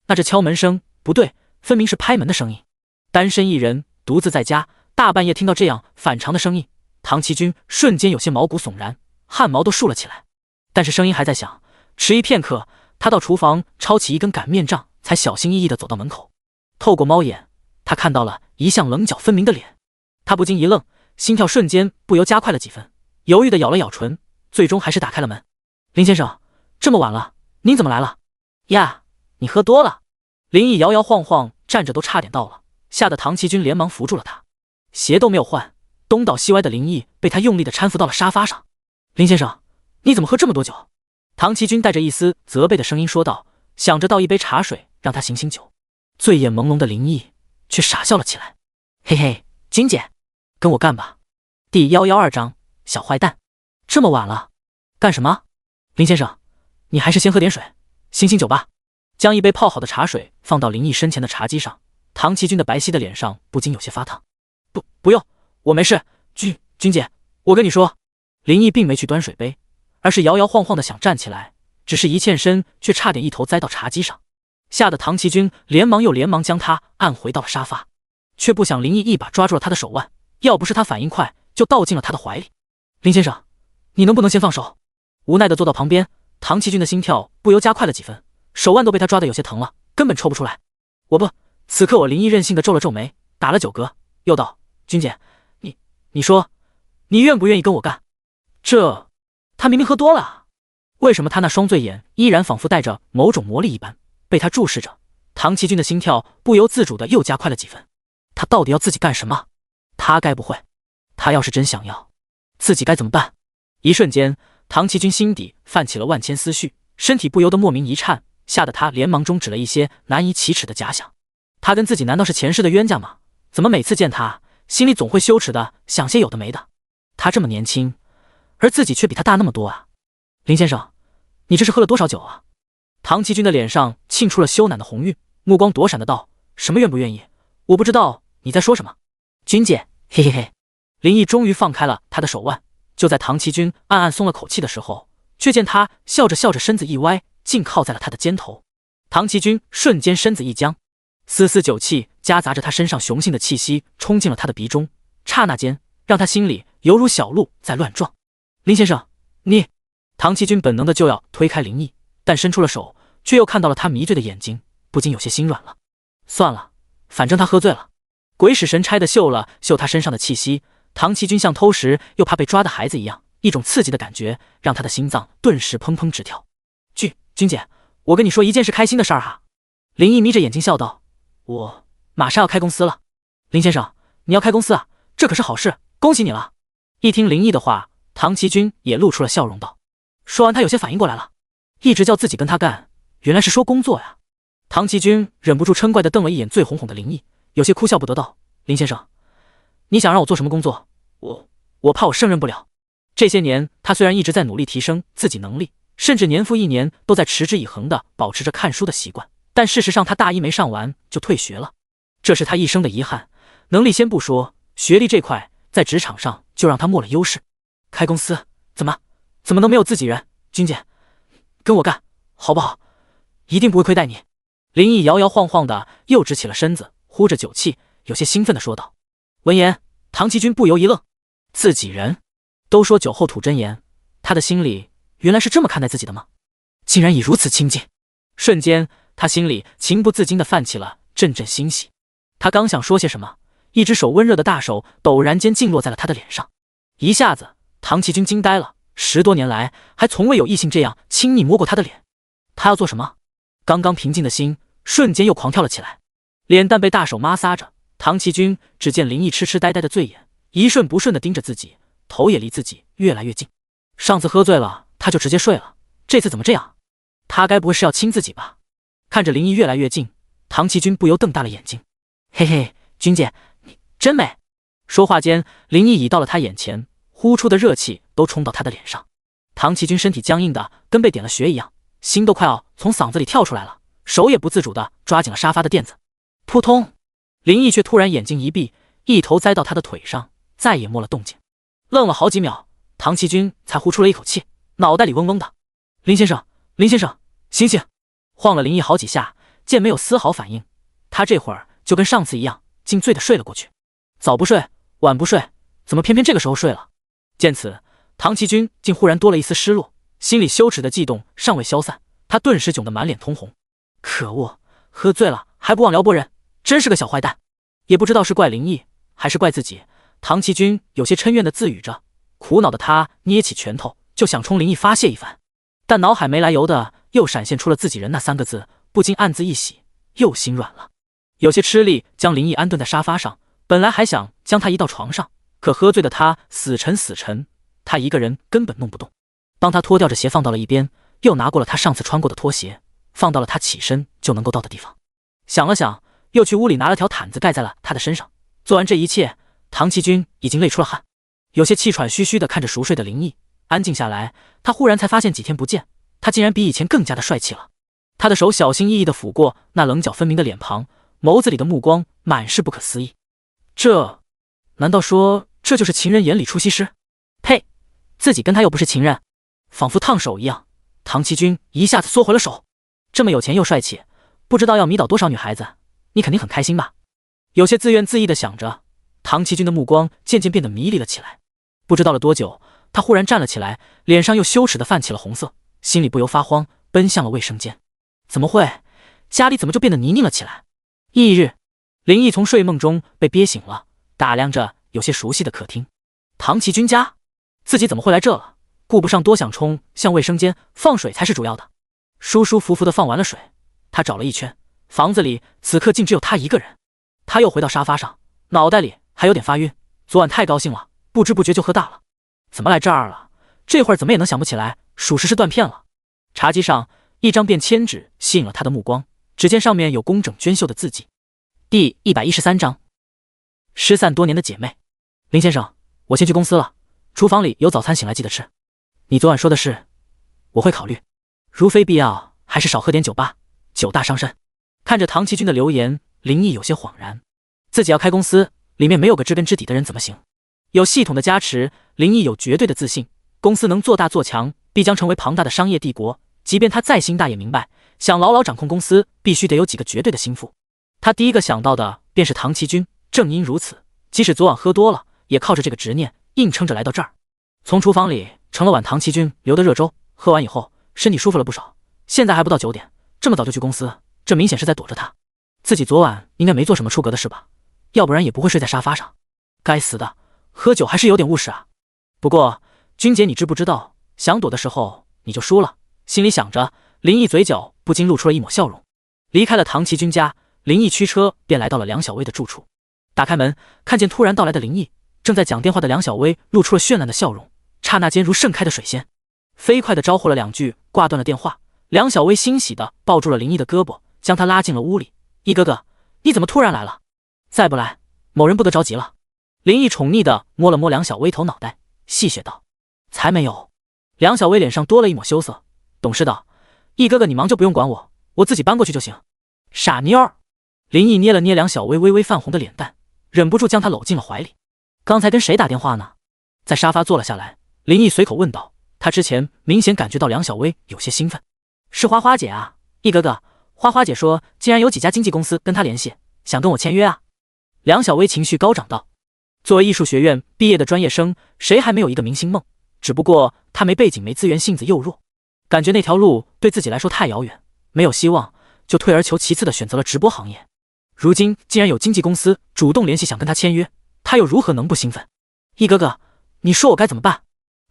A: 那这敲门声不对，分明是拍门的声音。单身一人独自在家，大半夜听到这样反常的声音，唐奇军瞬间有些毛骨悚然，汗毛都竖了起来。但是声音还在响，迟疑片刻，他到厨房抄起一根擀面杖，才小心翼翼地走到门口。透过猫眼，他看到了一向棱角分明的脸，他不禁一愣，心跳瞬间不由加快了几分，犹豫地咬了咬唇，最终还是打开了门。林先生，这么晚了，您怎么来了？呀，你喝多了。林毅摇摇晃晃站着都差点到了，吓得唐奇军连忙扶住了他。鞋都没有换，东倒西歪的林毅被他用力地搀扶到了沙发上。林先生，你怎么喝这么多酒？唐奇军带着一丝责备的声音说道，想着倒一杯茶水让他醒醒酒。醉眼朦胧的林毅却傻笑了起来。嘿嘿，军姐，跟我干吧。第112章，小坏蛋。这么晚了，干什么？林先生，你还是先喝点水，醒醒酒吧。将一杯泡好的茶水放到林毅身前的茶几上，唐奇军的白皙的脸上不禁有些发烫。不用，我没事。军姐，我跟你说。林毅并没去端水杯，而是摇摇晃晃的想站起来，只是一欠身却差点一头栽到茶几上，吓得唐奇军连忙将他按回到了沙发，却不想林毅一把抓住了他的手腕，要不是他反应快，就倒进了他的怀里。林先生，你能不能先放手？无奈的坐到旁边，唐奇军的心跳不由加快了几分，手腕都被他抓得有些疼了，根本抽不出来。我不。此刻我林毅任性的皱了皱眉，打了9嗝，又道：军姐，你说你愿不愿意跟我干？他明明喝多了啊，为什么他那双醉眼依然仿佛带着某种魔力一般被他注视着？唐奇军的心跳不由自主的又加快了几分。他到底要自己干什么？他该不会，他要是真想要，自己该怎么办？一瞬间，唐奇军心底泛起了万千思绪，身体不由得莫名一颤，吓得他连忙终止了一些难以启齿的假想。他跟自己难道是前世的冤家吗？怎么每次见他，心里总会羞耻的想些有的没的？他这么年轻，而自己却比他大那么多啊！林先生，你这是喝了多少酒啊？唐奇军的脸上沁出了羞赧的红晕，目光躲闪的道：什么愿不愿意？我不知道你在说什么。军姐，嘿嘿嘿。林毅终于放开了他的手腕，就在唐奇军暗暗松了口气的时候，却见他笑着笑着身子一歪，竟靠在了他的肩头。唐奇军瞬间身子一僵，丝丝酒气夹杂着他身上雄性的气息冲进了他的鼻中，刹那间让他心里犹如小鹿在乱撞。林先生，你……唐奇军本能的就要推开林毅，但伸出了手，却又看到了他迷醉的眼睛，不禁有些心软了。算了，反正他喝醉了。鬼使神差的嗅了嗅他身上的气息，唐奇军像偷食又怕被抓的孩子一样，一种刺激的感觉让他的心脏顿时砰砰直跳。军姐，我跟你说一件事开心的事儿哈。林毅眯着眼睛笑道：我马上要开公司了。林先生，你要开公司啊？这可是好事，恭喜你了。一听林毅的话，唐奇军也露出了笑容道。说完他有些反应过来了，一直叫自己跟他干，原来是说工作呀。唐奇军忍不住嗔怪地瞪了一眼醉红红的林毅，有些哭笑不得道：林先生，你想让我做什么工作，我怕我胜任不了。这些年，他虽然一直在努力提升自己能力，甚至年复一年都在持之以恒地保持着看书的习惯，但事实上他大一没上完就退学了，这是他一生的遗憾。能力先不说，学历这块在职场上就让他没了优势。开公司怎么能没有自己人？君姐，跟我干好不好？一定不会亏待你。林毅摇摇晃晃的又直起了身子，呼着酒气，有些兴奋的说道。闻言，唐奇君不由一愣，自己人？都说酒后吐真言，他的心里原来是这么看待自己的吗？竟然已如此亲近。瞬间，他心里情不自禁的泛起了阵阵欣喜。他刚想说些什么，一只手温热的大手陡然间静落在了他的脸上，一下子，唐奇君惊呆了。10多年来，还从未有异性这样亲昵摸过他的脸。他要做什么？刚刚平静的心瞬间又狂跳了起来，脸蛋被大手摩挲着。唐奇君只见林毅痴痴呆呆的醉眼，一瞬不瞬的盯着自己，头也离自己越来越近。上次喝醉了，他就直接睡了，这次怎么这样？他该不会是要亲自己吧？看着林毅越来越近，唐奇君不由瞪大了眼睛。嘿嘿，君姐，你真美。说话间，林毅已到了他眼前，呼出的热气都冲到他的脸上。唐奇君身体僵硬的跟被点了穴一样，心都快要从嗓子里跳出来了，手也不自主的抓紧了沙发的垫子。扑通！林毅却突然眼睛一闭，一头栽到他的腿上，再也没了动静。愣了好几秒，唐奇君才呼出了一口气，脑袋里嗡嗡的。林先生，林先生，醒醒！晃了林毅好几下，见没有丝毫反应，他这会儿就跟上次一样，竟醉的睡了过去。早不睡，晚不睡，怎么偏偏这个时候睡了？见此，唐奇君竟忽然多了一丝失落，心里羞耻的悸动尚未消散，他顿时窘得满脸通红。可恶，喝醉了还不忘撩拨人，真是个小坏蛋。也不知道是怪林毅还是怪自己，唐奇君有些嗔怨的自语着。苦恼的他捏起拳头就想冲林毅发泄一番，但脑海没来由的又闪现出了自己人那3个字，不禁暗自一喜，又心软了。有些吃力将林毅安顿在沙发上，本来还想将他移到床上，可喝醉的他死沉，他一个人根本弄不动。当他脱掉着鞋放到了一边，又拿过了他上次穿过的拖鞋，放到了他起身就能够到的地方。想了想，又去屋里拿了条毯子盖在了他的身上。做完这一切，唐奇君已经累出了汗，有些气喘吁吁地看着熟睡的林毅。安静下来，他忽然才发现几天不见，他竟然比以前更加的帅气了。他的手小心翼翼地抚过那棱角分明的脸庞，眸子里的目光满是不可思议。难道说这就是情人眼里出西施？呸！自己跟他又不是情人。仿佛烫手一样，唐奇君一下子缩回了手。这么有钱又帅气，不知道要迷倒多少女孩子，你肯定很开心吧？有些自怨自艾地想着，唐奇君的目光渐渐变得迷离了起来。不知道了多久，他忽然站了起来，脸上又羞耻地泛起了红色，心里不由发慌，奔向了卫生间。怎么会？家里怎么就变得泥泞了起来？翌日，林毅从睡梦中被憋醒了，打量着有些熟悉的客厅。唐奇君家，自己怎么会来这了？顾不上多想冲向卫生间放水才是主要的。舒舒服服地放完了水，他找了一圈，房子里此刻竟只有他一个人。他又回到沙发上，脑袋里还有点发晕，昨晚太高兴了，不知不觉就喝大了。怎么来这儿了？这会儿怎么也能想不起来，属实是断片了。茶几上一张便签纸吸引了他的目光，只见上面有工整娟秀的字迹。第113章，失散多年的姐妹。林先生，我先去公司了，厨房里有早餐，醒来记得吃。你昨晚说的是，我会考虑，如非必要，还是少喝点酒吧，酒大伤身。看着唐奇君的留言，林毅有些恍然，自己要开公司，里面没有个知根知底的人怎么行？有系统的加持，林毅有绝对的自信，公司能做大做强，必将成为庞大的商业帝国。即便他再心大，也明白想牢牢掌控公司，必须得有几个绝对的心腹。他第一个想到的便是唐奇君，正因如此，即使昨晚喝多了，也靠着这个执念硬撑着来到这儿。从厨房里盛了碗唐奇君留的热粥，喝完以后身体舒服了不少。现在还不到9点，这么早就去公司，这明显是在躲着他。自己昨晚应该没做什么出格的事吧，要不然也不会睡在沙发上。该死的，喝酒还是有点误事啊。不过君姐，你知不知道，想躲的时候你就输了。心里想着，林毅嘴角不禁露出了一抹笑容。离开了唐奇君家，林毅驱车便来到了梁小薇的住处。打开门，看见突然到来的林毅，正在讲电话的梁小薇露出了绚烂的笑容，刹那间如盛开的水仙，飞快地招呼了2句，挂断了电话。梁小薇欣喜地抱住了林毅的胳膊，将他拉进了屋里。毅哥哥，你怎么突然来了？再不来，某人不得着急了。林毅宠溺地摸了摸梁小薇头脑袋，戏谑道：“才没有。”梁小薇脸上多了一抹羞涩，懂事道：“毅哥哥，你忙就不用管我，我自己搬过去就行。”傻妞儿！林毅捏了捏梁小薇微微泛红的脸蛋，忍不住将她搂进了怀里。刚才跟谁打电话呢？在沙发坐了下来，林毅随口问道。他之前明显感觉到梁小薇有些兴奋。是花花姐啊，毅哥哥，花花姐说竟然有几家经纪公司跟她联系，想跟我签约啊。梁小薇情绪高涨道。作为艺术学院毕业的专业生，谁还没有一个明星梦？只不过她没背景没资源，性子又弱，感觉那条路对自己来说太遥远，没有希望，就退而求其次的选择了直播行业。如今既然有经纪公司主动联系想跟她签约，她又如何能不兴奋？毅哥哥，你说我该怎么办？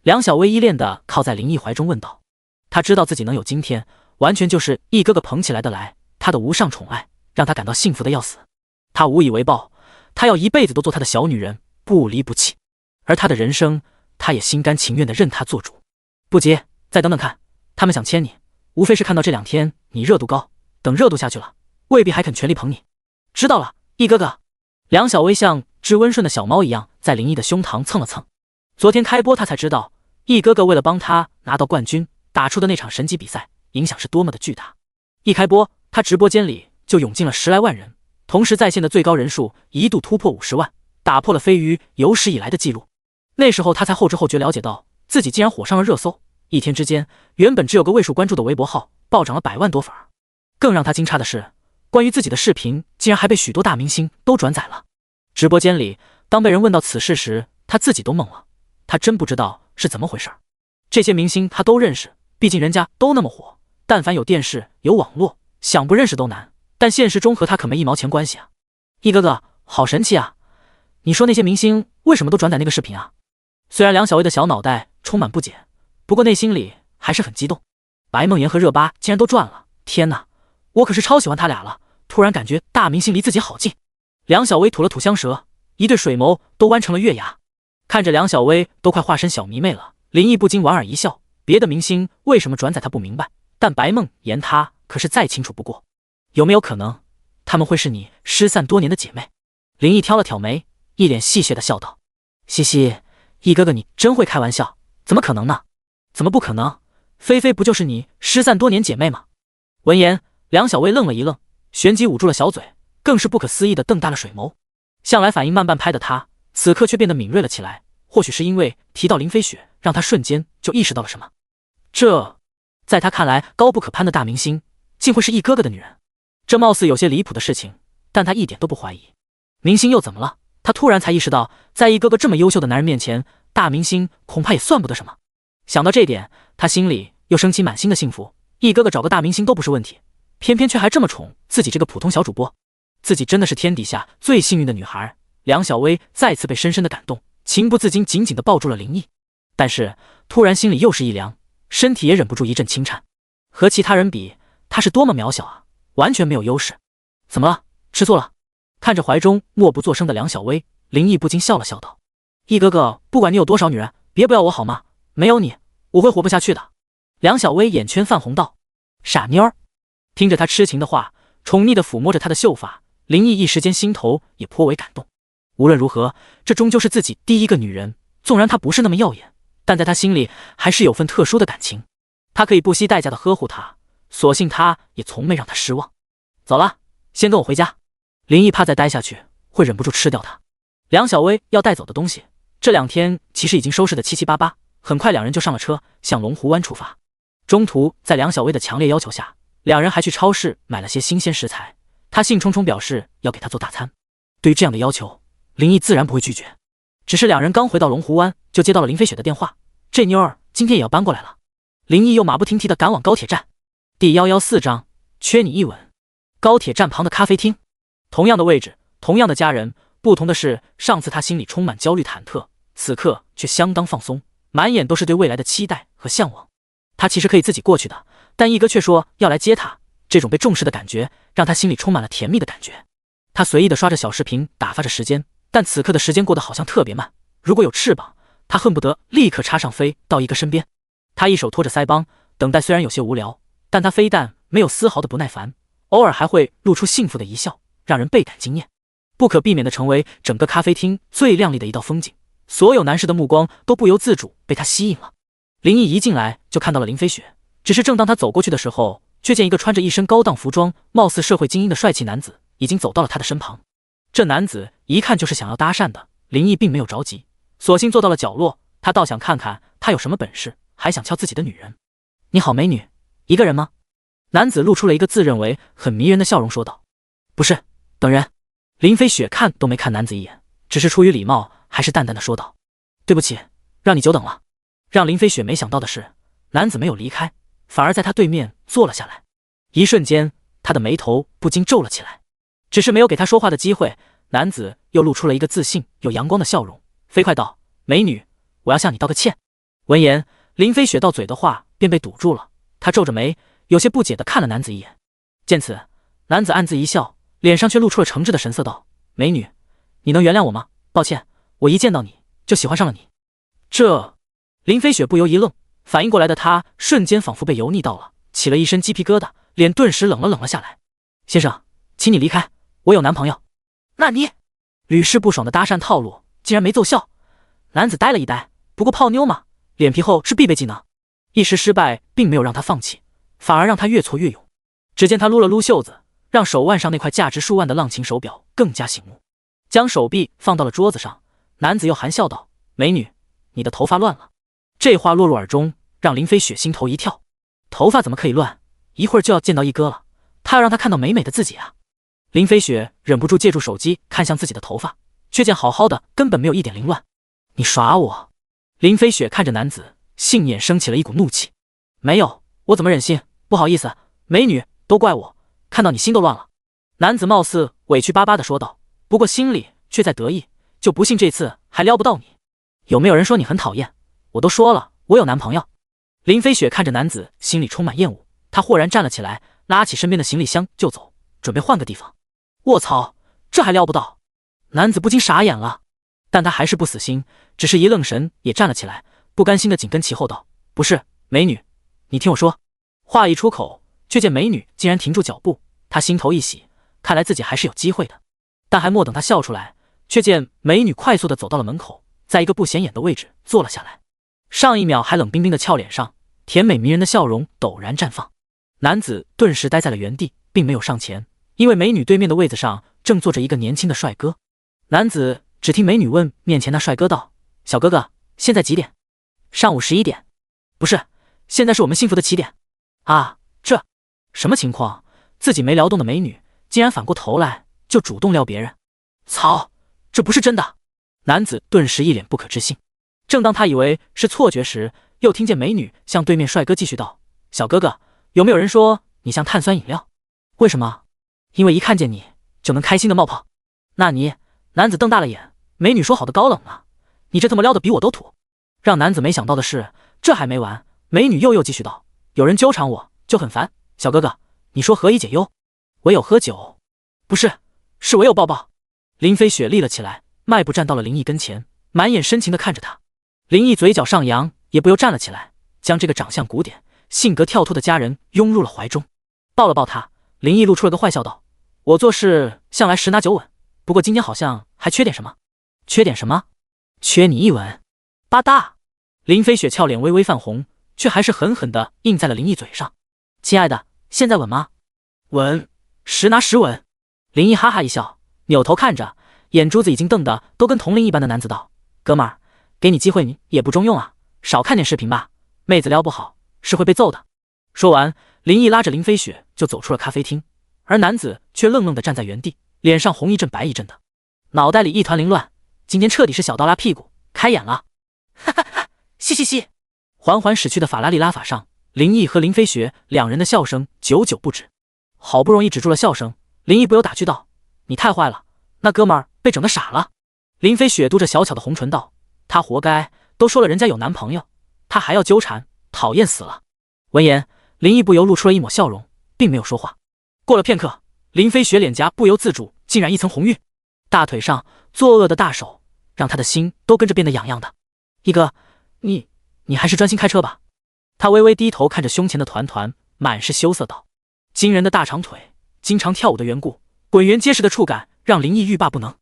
A: 梁小薇依恋地靠在林毅怀中问道。她知道自己能有今天，完全就是毅哥哥捧起来的来，他的无上宠爱让她感到幸福的要死。她无以为报，她要一辈子都做他的小女人，不离不弃。而他的人生，她也心甘情愿地任他做主。不急，再等等看，他们想签你，无非是看到这2天你热度高，等热度下去了，未必还肯全力捧你。知道了，毅哥哥。梁小薇像只温顺的小猫一样在林毅的胸膛蹭了蹭。昨天开播，他才知道毅哥哥为了帮他拿到冠军，打出的那场神级比赛影响是多么的巨大。一开播，他直播间里就涌进了10来万人，同时在线的最高人数一度突破50万，打破了飞鱼有史以来的记录。那时候他才后知后觉了解到，自己竟然火上了热搜，一天之间，原本只有个位数关注的微博号暴涨了100万多粉。更让他惊诧的是，关于自己的视频竟然还被许多大明星都转载了。直播间里，当被人问到此事时，他自己都懵了。他真不知道是怎么回事。这些明星他都认识，毕竟人家都那么火，但凡有电视有网络，想不认识都难。但现实中和他可没1毛钱关系啊。毅哥哥，好神奇啊！你说那些明星为什么都转载那个视频啊？虽然梁小薇的小脑袋充满不解，不过内心里还是很激动。白梦妍和热巴竟然都转了，天哪，我可是超喜欢他俩了，突然感觉大明星离自己好近。梁小薇吐了吐香舌，一对水眸都弯成了月牙。看着梁小薇都快化身小迷妹了，林毅不禁莞尔一笑。别的明星为什么转载他不明白，但白梦妍他可是再清楚不过。有没有可能他们会是你失散多年的姐妹？林毅挑了挑眉，一脸戏谑的笑道：“嘻嘻，毅哥哥你真会开玩笑，怎么可能呢？怎么不可能？菲菲不就是你失散多年姐妹吗？”闻言，梁小薇愣了一愣，旋即捂住了小嘴，更是不可思议的瞪大了水眸。向来反应慢半拍的她，此刻却变得敏锐了起来。或许是因为提到林飞雪，让她瞬间就意识到了什么。这在她看来高不可攀的大明星，竟会是毅哥哥的女人。这貌似有些离谱的事情，但她一点都不怀疑。明星又怎么了？她突然才意识到，在毅哥哥这么优秀的男人面前，大明星恐怕也算不得什么。想到这点，她心里又升起满心的幸福。毅哥哥找个大明星都不是问题，偏偏却还这么宠自己这个普通小主播。自己真的是天底下最幸运的女孩。梁小薇再次被深深的感动，情不自禁紧紧地抱住了林毅。但是突然心里又是一凉，身体也忍不住一阵轻颤。和其他人比，她是多么渺小啊，完全没有优势。怎么了？吃醋了？看着怀中默不作声的梁小薇，林毅不禁笑了笑道：“毅哥哥，不管你有多少女人，别不要我好吗？没有你，我会活不下去的。”梁小薇眼圈泛红道：“傻妞儿！”听着她痴情的话，宠溺地抚摸着她的秀发，林毅一时间心头也颇为感动。无论如何，这终究是自己第一个女人，纵然她不是那么耀眼，但在他心里还是有份特殊的感情。他可以不惜代价的呵护她，所幸他也从没让她失望。走了，先跟我回家。林毅怕再待下去会忍不住吃掉她。梁小薇要带走的东西，这2天其实已经收拾得七七八八，很快两人就上了车，向龙湖湾出发。中途在梁小薇的强烈要求下，两人还去超市买了些新鲜食材。他兴冲冲表示要给她做大餐。对于这样的要求，林毅自然不会拒绝。只是两人刚回到龙湖湾，就接到了林飞雪的电话，这妞儿今天也要搬过来了。林毅又马不停蹄地赶往高铁站。第114章，缺你一吻。高铁站旁的咖啡厅，同样的位置，同样的家人，不同的是，上次他心里充满焦虑忐忑，此刻却相当放松，满眼都是对未来的期待和向往。他其实可以自己过去的，但毅哥却说要来接他，这种被重视的感觉让他心里充满了甜蜜的感觉。他随意地刷着小视频，打发着时间，但此刻的时间过得好像特别慢。如果有翅膀，他恨不得立刻插上飞到毅哥身边。他一手托着腮帮，等待虽然有些无聊，但他非但没有丝毫的不耐烦，偶尔还会露出幸福的一笑，让人倍感惊艳。不可避免地成为整个咖啡厅最亮丽的一道风景。所有男士的目光都不由自主被她吸引了。林毅一进来就看到了林飞雪，只是正当他走过去的时候，却见一个穿着一身高档服装、貌似社会精英的帅气男子已经走到了他的身旁。这男子一看就是想要搭讪的，林毅并没有着急，索性坐到了角落。他倒想看看他有什么本事，还想撬自己的女人。你好，美女，一个人吗？男子露出了一个自认为很迷人的笑容，说道。不是，等人。林飞雪看都没看男子一眼，只是出于礼貌，还是淡淡的说道。对不起，让你久等了。让林飞雪没想到的是，男子没有离开，反而在他对面坐了下来。一瞬间，他的眉头不禁皱了起来。只是没有给他说话的机会，男子又露出了一个自信又阳光的笑容，飞快道：美女，我要向你道个歉。闻言，林飞雪到嘴的话便被堵住了，她皱着眉，有些不解地看了男子一眼。见此，男子暗自一笑，脸上却露出了诚挚的神色，道：美女，你能原谅我吗？抱歉，我一见到你就喜欢上了你。这……林飞雪不由一愣，反应过来的她瞬间仿佛被油腻到了，起了一身鸡皮疙瘩，脸顿时冷了下来。先生，请你离开，我有男朋友。那你……屡试不爽的搭讪套路竟然没奏效。男子呆了一呆，不过泡妞嘛，脸皮厚是必备技能。一时失败并没有让他放弃，反而让他越挫越勇。只见他撸了撸袖子，让手腕上那块价值数万的浪琴手表更加醒目，将手臂放到了桌子上。男子又含笑道：美女，你的头发乱了。这话落入耳中，让林飞雪心头一跳。头发怎么可以乱？一会儿就要见到一哥了，他要让他看到美美的自己啊！林飞雪忍不住借助手机看向自己的头发，却见好好的，根本没有一点凌乱。你耍我！林飞雪看着男子，杏眼升起了一股怒气。没有，我怎么忍心？不好意思，美女，都怪我，看到你心都乱了。男子貌似委屈巴巴地说道，不过心里却在得意，就不信这次还撩不到你。有没有人说你很讨厌？我都说了，我有男朋友。林飞雪看着男子，心里充满厌恶。她豁然站了起来，拉起身边的行李箱就走，准备换个地方。卧槽，这还撩不到？男子不禁傻眼了，但他还是不死心，只是一愣神，也站了起来，不甘心的紧跟其后道：不是，美女，你听我说。话一出口，却见美女竟然停住脚步，他心头一喜，看来自己还是有机会的。但还没等他笑出来，却见美女快速的走到了门口，在一个不显眼的位置坐了下来。上一秒还冷冰冰的俏脸上，甜美迷人的笑容陡然绽放。男子顿时呆在了原地，并没有上前，因为美女对面的位子上正坐着一个年轻的帅哥。男子只听美女问面前那帅哥道：小哥哥，现在几点？上午11点。不是，现在是我们幸福的起点。啊，这什么情况？自己没撩动的美女，竟然反过头来就主动撩别人。操，这不是真的！男子顿时一脸不可置信。正当他以为是错觉时，又听见美女向对面帅哥继续道：小哥哥，有没有人说你像碳酸饮料？为什么？因为一看见你就能开心的冒泡。那你……男子瞪大了眼，美女说好的高冷啊，你这他妈撩的比我都土。让男子没想到的是，这还没完，美女又继续道：有人纠缠我就很烦，小哥哥，你说何以解忧？唯有喝酒。不是，是唯有抱抱。林飞雪立了起来，迈步站到了林毅跟前，满眼深情地看着他。林毅嘴角上扬，也不由站了起来，将这个长相古典、性格跳脱的佳人拥入了怀中，抱了抱他。林毅露出了个坏笑道：我做事向来十拿九稳，不过今天好像还缺点什么。缺点什么？缺你一吻。吧嗒！林飞雪俏脸微微泛红，却还是狠狠地印在了林毅嘴上。亲爱的，现在吻吗？吻，十拿十吻。林毅哈哈一笑，扭头看着，眼珠子已经瞪得都跟铜铃一般的男子道：哥们儿，给你机会你也不中用啊，少看点视频吧，妹子撩不好是会被揍的。说完，林毅拉着林飞雪就走出了咖啡厅，而男子却愣愣地站在原地，脸上红一阵白一阵的，脑袋里一团凌乱。今天彻底是小刀拉屁股，开演了！哈哈哈，嘻嘻嘻！缓缓驶去的法拉利拉法上，林毅和林飞雪两人的笑声久久不止。好不容易止住了笑声，林毅不由打趣道：你太坏了，那哥们儿被整得傻了。林飞雪嘟着小巧的红唇道：他活该，都说了人家有男朋友，他还要纠缠，讨厌死了。闻言，林毅不由露出了一抹笑容，并没有说话。过了片刻，林飞雪脸颊不由自主浸染一层红晕，大腿上作恶的大手让他的心都跟着变得痒痒的。一哥，你还是专心开车吧。他微微低头看着胸前的团团，满是羞涩道。惊人的大长腿，经常跳舞的缘故，滚圆结实的触感让林毅欲罢不能。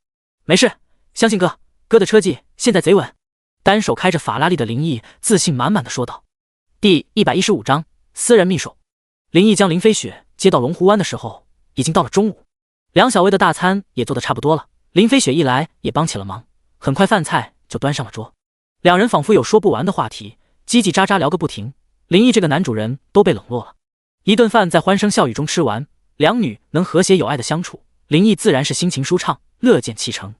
A: 没事，相信哥，哥的车技现在贼稳。单手开着法拉利的林毅自信满满的说道。第115章私人秘书。林毅将林飞雪接到龙湖湾的时候，已经到了中午。梁小薇的大餐也做得差不多了，林飞雪一来也帮起了忙，很快饭菜就端上了桌。两人仿佛有说不完的话题，叽叽喳喳聊个不停。林毅这个男主人都被冷落了。一顿饭在欢声笑语中吃完，两女能和谐有爱的相处，林毅自然是心情舒畅，乐见其成。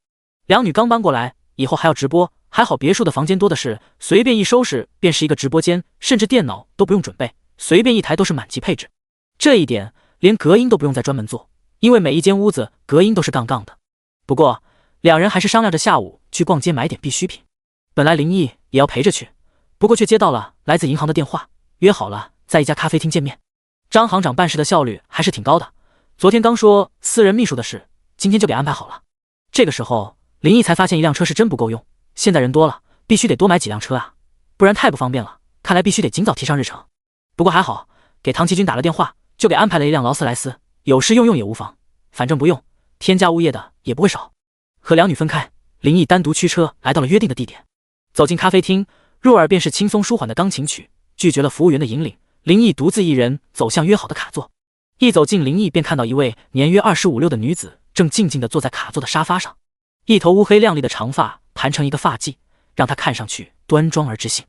A: 两女刚搬过来，以后还要直播，还好别墅的房间多的是，随便一收拾便是一个直播间，甚至电脑都不用准备，随便一台都是满级配置。这一点连隔音都不用再专门做，因为每一间屋子隔音都是杠杠的。不过两人还是商量着下午去逛街买点必需品。本来林毅也要陪着去，不过却接到了来自银行的电话，约好了在一家咖啡厅见面。张行长办事的效率还是挺高的，昨天刚说私人秘书的事，今天就给安排好了。这个时候林毅才发现一辆车是真不够用，现在人多了，必须得多买几辆车啊，不然太不方便了，看来必须得尽早提上日程。不过还好，给唐奇军打了电话，就给安排了一辆劳斯莱斯，有事用用也无妨，反正不用，添加物业的也不会少。和两女分开，林毅单独驱车来到了约定的地点。走进咖啡厅，入耳便是轻松舒缓的钢琴曲，拒绝了服务员的引领，林毅独自一人走向约好的卡座。一走进林毅便看到一位年约25、26的女子正静静地坐在卡座的沙发上，一头乌黑亮丽的长发盘成一个发髻，让她看上去端庄而知性。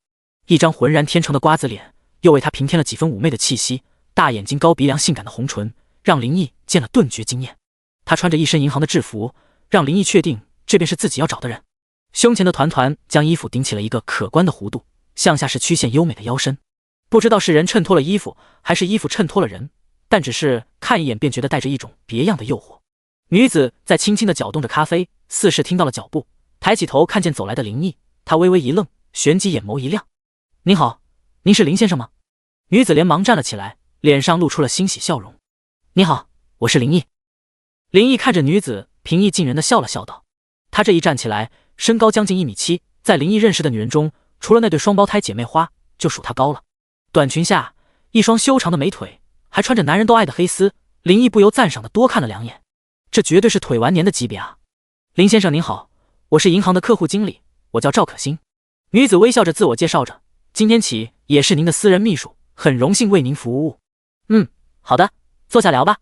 A: 一张浑然天成的瓜子脸又为她平添了几分妩媚的气息，大眼睛高鼻梁性感的红唇让林毅见了顿觉惊艳。她穿着一身银行的制服，让林毅确定这便是自己要找的人。胸前的团团将衣服顶起了一个可观的弧度，向下是曲线优美的腰身。不知道是人衬托了衣服，还是衣服衬托了人，但只是看一眼便觉得带着一种别样的诱惑。女子在轻轻地搅动着咖啡，似是听到了脚步，抬起头看见走来的林毅，她微微一愣，旋即眼眸一亮。您好，您是林先生吗？女子连忙站了起来，脸上露出了欣喜笑容。你好，我是林毅。林毅看着女子，平易近人地笑了笑道。他这一站起来，身高将近1.7米，在林毅认识的女人中，除了那对双胞胎姐妹花，就属她高了。短裙下一双修长的美腿，还穿着男人都爱的黑丝，林毅不由赞赏的多看了两眼，这绝对是腿完年的级别啊！林先生您好，我是银行的客户经理，我叫赵可欣。女子微笑着自我介绍着，今天起也是您的私人秘书，很荣幸为您服务。好的，坐下聊吧。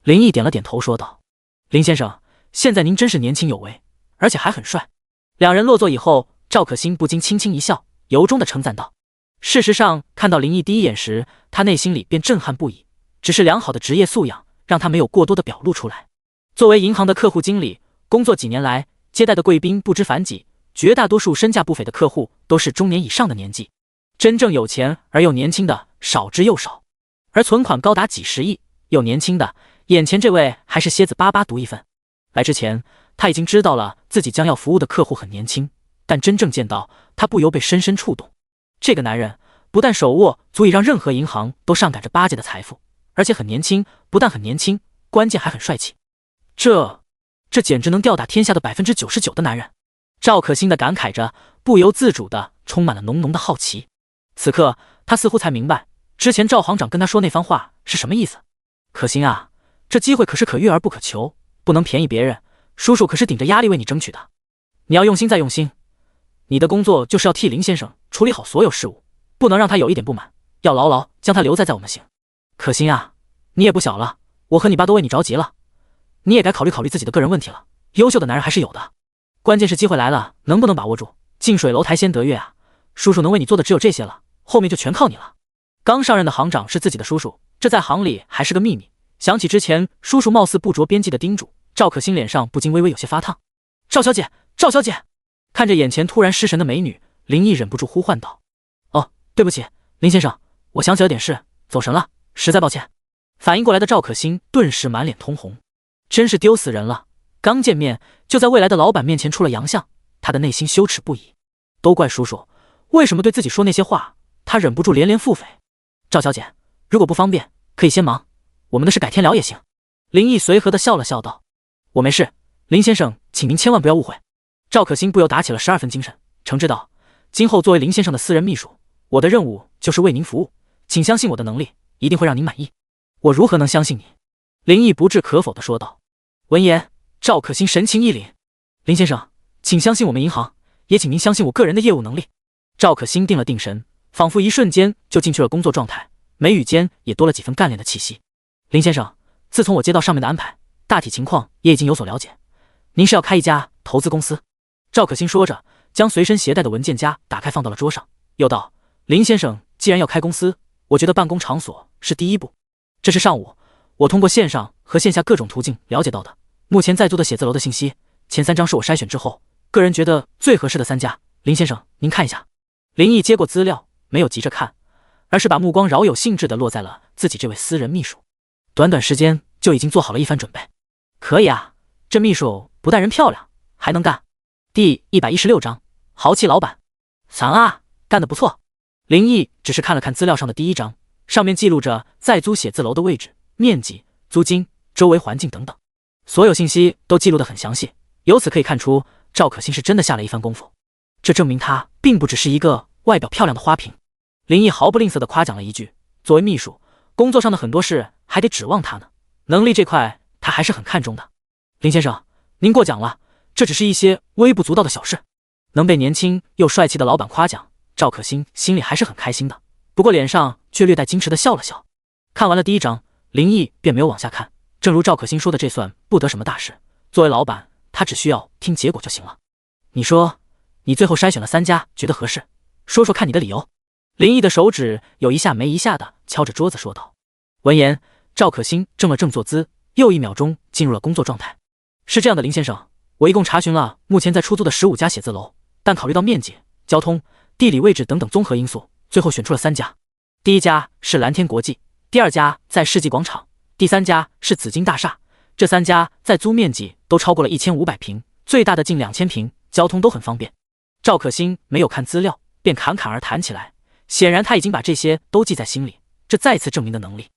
A: 林毅点了点头说道。林先生，现在您真是年轻有为，而且还很帅。两人落座以后，赵可欣不禁轻轻一笑，由衷的称赞道。事实上，看到林毅第一眼时，他内心里便震撼不已，只是良好的职业素养让他没有过多的表露出来。作为银行的客户经理，工作几年来，接待的贵宾不知凡几，绝大多数身价不菲的客户都是中年以上的年纪，真正有钱而又年轻的少之又少，而存款高达几十亿又年轻的，眼前这位还是蝎子巴巴独一份。来之前，他已经知道了自己将要服务的客户很年轻，但真正见到他，不由被深深触动。这个男人不但手握足以让任何银行都上赶着巴结的财富，而且很年轻，不但很年轻，关键还很帅气。这简直能吊打天下的99%的男人。赵可欣的感慨着，不由自主的充满了浓浓的好奇。此刻他似乎才明白，之前赵行长跟他说那番话是什么意思。可欣啊，这机会可是可遇而不可求，不能便宜别人，叔叔可是顶着压力为你争取的。你要用心再用心，你的工作就是要替林先生处理好所有事务，不能让他有一点不满，要牢牢将他留在我们行。可欣啊，你也不小了，我和你爸都为你着急了，你也该考虑考虑自己的个人问题了。优秀的男人还是有的，关键是机会来了，能不能把握住？近水楼台先得月啊，叔叔能为你做的只有这些了，后面就全靠你了。刚上任的行长是自己的叔叔，这在行里还是个秘密。想起之前叔叔貌似不着边际的叮嘱，赵可欣脸上不禁微微有些发烫。赵小姐，赵小姐！看着眼前突然失神的美女，林毅忍不住呼唤道。哦，对不起，林先生，我想起了点事，走神了，实在抱歉。反应过来的赵可欣顿时满脸通红，真是丢死人了，刚见面就在未来的老板面前出了洋相，他的内心羞耻不已。都怪叔叔，为什么对自己说那些话？他忍不住连连腹诽。赵小姐，如果不方便，可以先忙，我们的事改天聊也行。林毅随和的笑了笑道。我没事，林先生，请您千万不要误会。赵可欣不由打起了12分精神，诚挚道：今后作为林先生的私人秘书，我的任务就是为您服务，请相信我的能力一定会让您满意。我如何能相信你？林毅不置可否地说道。闻言，赵可欣神情一凛：“林先生，请相信我们银行，也请您相信我个人的业务能力。”赵可欣定了定神，仿佛一瞬间就进去了工作状态，眉宇间也多了几分干练的气息。林先生，自从我接到上面的安排，大体情况也已经有所了解。您是要开一家投资公司？赵可欣说着，将随身携带的文件夹打开放到了桌上，又道：“林先生，既然要开公司，我觉得办公场所是第一步。这是上午我通过线上和线下各种途径了解到的，目前在租的写字楼的信息，前3张是我筛选之后，个人觉得最合适的3家。林先生，您看一下。”林毅接过资料，没有急着看，而是把目光饶有兴致地落在了自己这位私人秘书。短短时间就已经做好了一番准备。可以啊，这秘书不但人漂亮，还能干。第116章，豪气老板。咱啊，干得不错。林毅只是看了看资料上的第1章，上面记录着在租写字楼的位置、面积、租金、周围环境等等，所有信息都记录得很详细。由此可以看出，赵可欣是真的下了一番功夫。这证明她并不只是一个外表漂亮的花瓶。林毅毫不吝啬地夸奖了一句：“作为秘书，工作上的很多事还得指望她呢，能力这块他还是很看重的。”林先生，您过奖了，这只是一些微不足道的小事。能被年轻又帅气的老板夸奖，赵可欣心里还是很开心的，不过脸上却略带矜持地笑了笑。看完了第1章，林毅便没有往下看。正如赵可欣说的，这算不得什么大事，作为老板，他只需要听结果就行了。你说，你最后筛选了3家，觉得合适，说说看你的理由。林毅的手指有一下没一下的敲着桌子说道。闻言，赵可欣正了正坐姿，又1秒钟进入了工作状态。是这样的，林先生，我一共查询了目前在出租的15家写字楼，但考虑到面积、交通、地理位置等等综合因素，最后选出了3家。第1家是蓝天国际，第2家在世纪广场，第3家是紫金大厦。这3家在租面积都超过了1500平，最大的近2000平，交通都很方便。赵可欣没有看资料，便侃侃而谈起来，显然他已经把这些都记在心里，这再次证明的能力。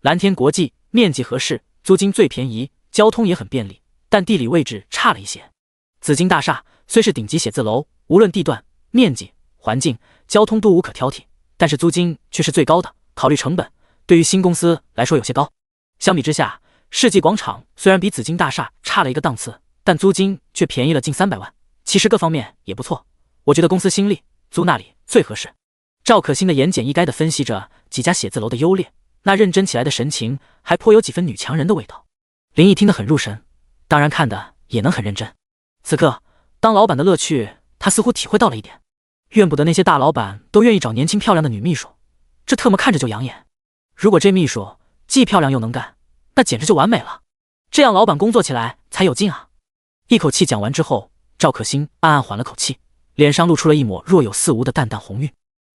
A: 蓝天国际面积合适，租金最便宜，交通也很便利，但地理位置差了一些。紫金大厦虽是顶级写字楼，无论地段、面积、环境、交通都无可挑剔，但是租金却是最高的，考虑成本，对于新公司来说有些高。相比之下，世纪广场虽然比紫金大厦差了一个档次，但租金却便宜了近300万，其实各方面也不错。我觉得公司新力租那里最合适。赵可欣的言简意赅地分析着几家写字楼的优劣，那认真起来的神情还颇有几分女强人的味道。林毅听得很入神，当然看得也能很认真。此刻当老板的乐趣他似乎体会到了一点，怨不得那些大老板都愿意找年轻漂亮的女秘书，这特么看着就养眼。如果这秘书既漂亮又能干，那简直就完美了，这样老板工作起来才有劲啊。一口气讲完之后，赵可欣暗暗缓了口气，脸上露出了一抹若有似无的淡淡红晕。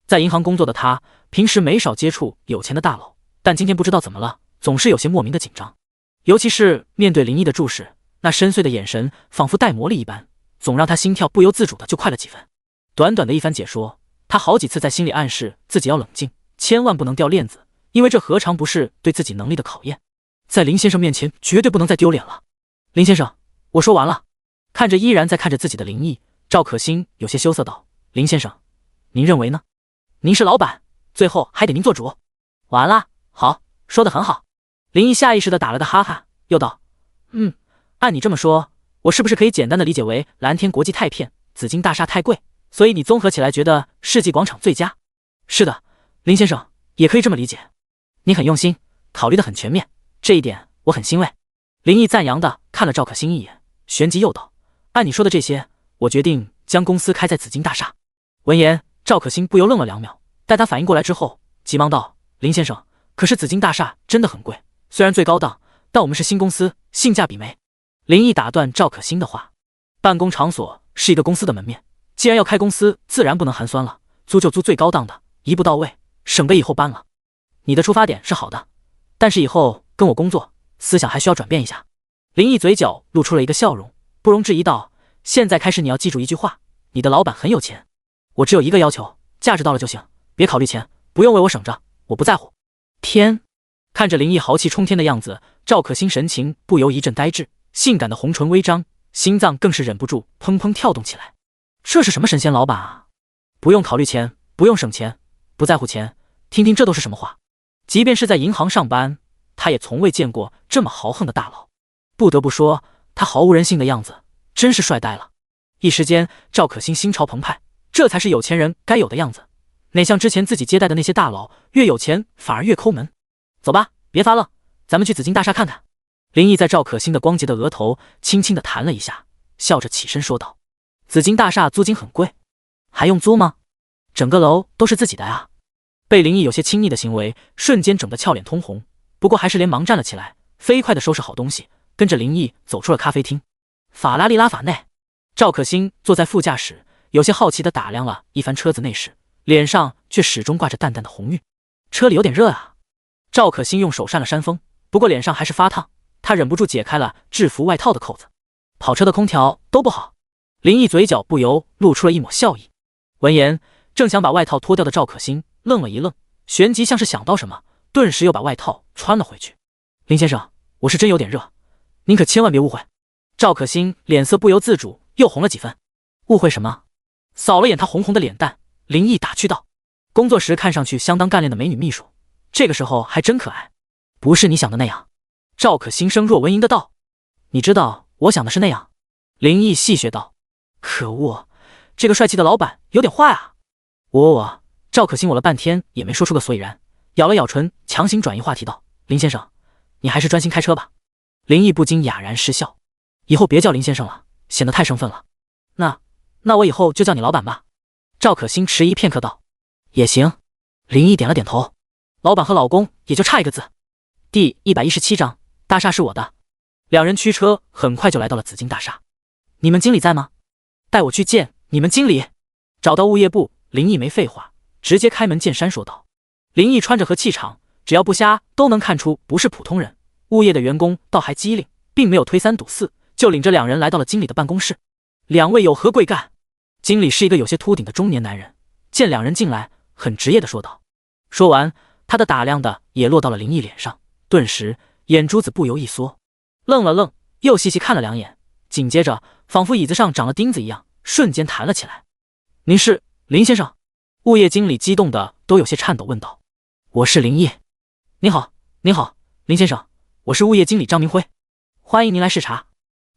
A: 在银行工作的他，平时没少接触有钱的大佬，但今天不知道怎么了，总是有些莫名的紧张。尤其是面对林毅的注视，那深邃的眼神仿佛带魔力一般，总让他心跳不由自主的就快了几分。短短的一番解说，他好几次在心里暗示自己要冷静，千万不能掉链子，因为这何尝不是对自己能力的考验。在林先生面前绝对不能再丢脸了。林先生，我说完了。看着依然在看着自己的林毅，赵可欣有些羞涩道：“林先生，您认为呢？您是老板，最后还得您做主。”完了，好，说得很好。林毅下意识地打了个哈哈，又道：“按你这么说，我是不是可以简单的理解为蓝天国际太骗，紫金大厦太贵，所以你综合起来觉得世纪广场最佳？”是的，林先生，也可以这么理解。你很用心，考虑得很全面，这一点我很欣慰。林毅赞扬地看了赵可欣一眼，旋即又道：“按你说的这些，我决定将公司开在紫金大厦。”闻言，赵可欣不由愣了2秒，待他反应过来之后，急忙道：“林先生，可是紫金大厦真的很贵，虽然最高档，但我们是新公司，性价比没。”林毅打断赵可欣的话：“办公场所是一个公司的门面，既然要开公司，自然不能寒酸了，租就租最高档的，一步到位，省得以后搬了。你的出发点是好的，但是以后跟我工作，思想还需要转变一下。”林毅嘴角露出了一个笑容，不容置疑道：“现在开始你要记住一句话，你的老板很有钱，我只有一个要求，价值到了就行，别考虑钱，不用为我省着，我不在乎。”天！看着林毅豪气冲天的样子，赵可欣神情不由一阵呆滞，性感的红唇微张，心脏更是忍不住砰砰跳动起来。这是什么神仙老板啊？不用考虑钱，不用省钱，不在乎钱，听听这都是什么话？即便是在银行上班，他也从未见过这么豪横的大佬。不得不说，他毫无人性的样子，真是帅呆了。一时间，赵可欣心潮澎湃，这才是有钱人该有的样子。哪像之前自己接待的那些大佬，越有钱反而越抠门。走吧，别发愣，咱们去紫金大厦看看。林毅在赵可欣的光洁的额头轻轻地弹了一下，笑着起身说道：“紫金大厦租金很贵，还用租吗？整个楼都是自己的啊。”被林毅有些亲昵的行为，瞬间整个俏脸通红，不过还是连忙站了起来，飞快地收拾好东西，跟着林毅走出了咖啡厅。法拉利拉法内，赵可欣坐在副驾驶，有些好奇地打量了一番车子内饰，脸上却始终挂着淡淡的红晕。车里有点热啊。赵可欣用手扇了扇风，不过脸上还是发烫，他忍不住解开了制服外套的扣子。跑车的空调都不好。林毅嘴角不由露出了一抹笑意。闻言，正想把外套脱掉的赵可欣愣了一愣，旋即像是想到什么，顿时又把外套穿了回去。林先生，我是真有点热，您可千万别误会。赵可欣脸色不由自主又红了几分。误会什么？扫了眼他红红的脸蛋，林毅打趣道：“工作时看上去相当干练的美女秘书，这个时候还真可爱，不是你想的那样。”赵可欣声若蚊蝇的道：“你知道我想的是那样。”林毅戏谑道：“可恶，这个帅气的老板有点坏啊！”我，赵可欣我了半天也没说出个所以然，咬了咬唇，强行转移话题道：“林先生，你还是专心开车吧。”林毅不禁哑然失笑：“以后别叫林先生了，显得太生分了。那我以后就叫你老板吧。”赵可欣迟疑片刻道：“也行。”林毅点了点头。老板和老公也就差一个字。第117章，大厦是我的。两人驱车很快就来到了紫金大厦。你们经理在吗？带我去见你们经理。找到物业部，林毅没废话，直接开门见山说道。林毅穿着和气场，只要不瞎都能看出不是普通人。物业的员工倒还机灵，并没有推三阻四，就领着两人来到了经理的办公室。两位有何贵干？经理是一个有些秃顶的中年男人，见两人进来，很职业的说道。说完，他的打量的也落到了林毅脸上，顿时眼珠子不由一缩，愣了愣，又细细看了两眼，紧接着仿佛椅子上长了钉子一样，瞬间弹了起来。您是林先生？物业经理激动的都有些颤抖问道。我是林毅。您好，林先生，我是物业经理张明辉，欢迎您来视察。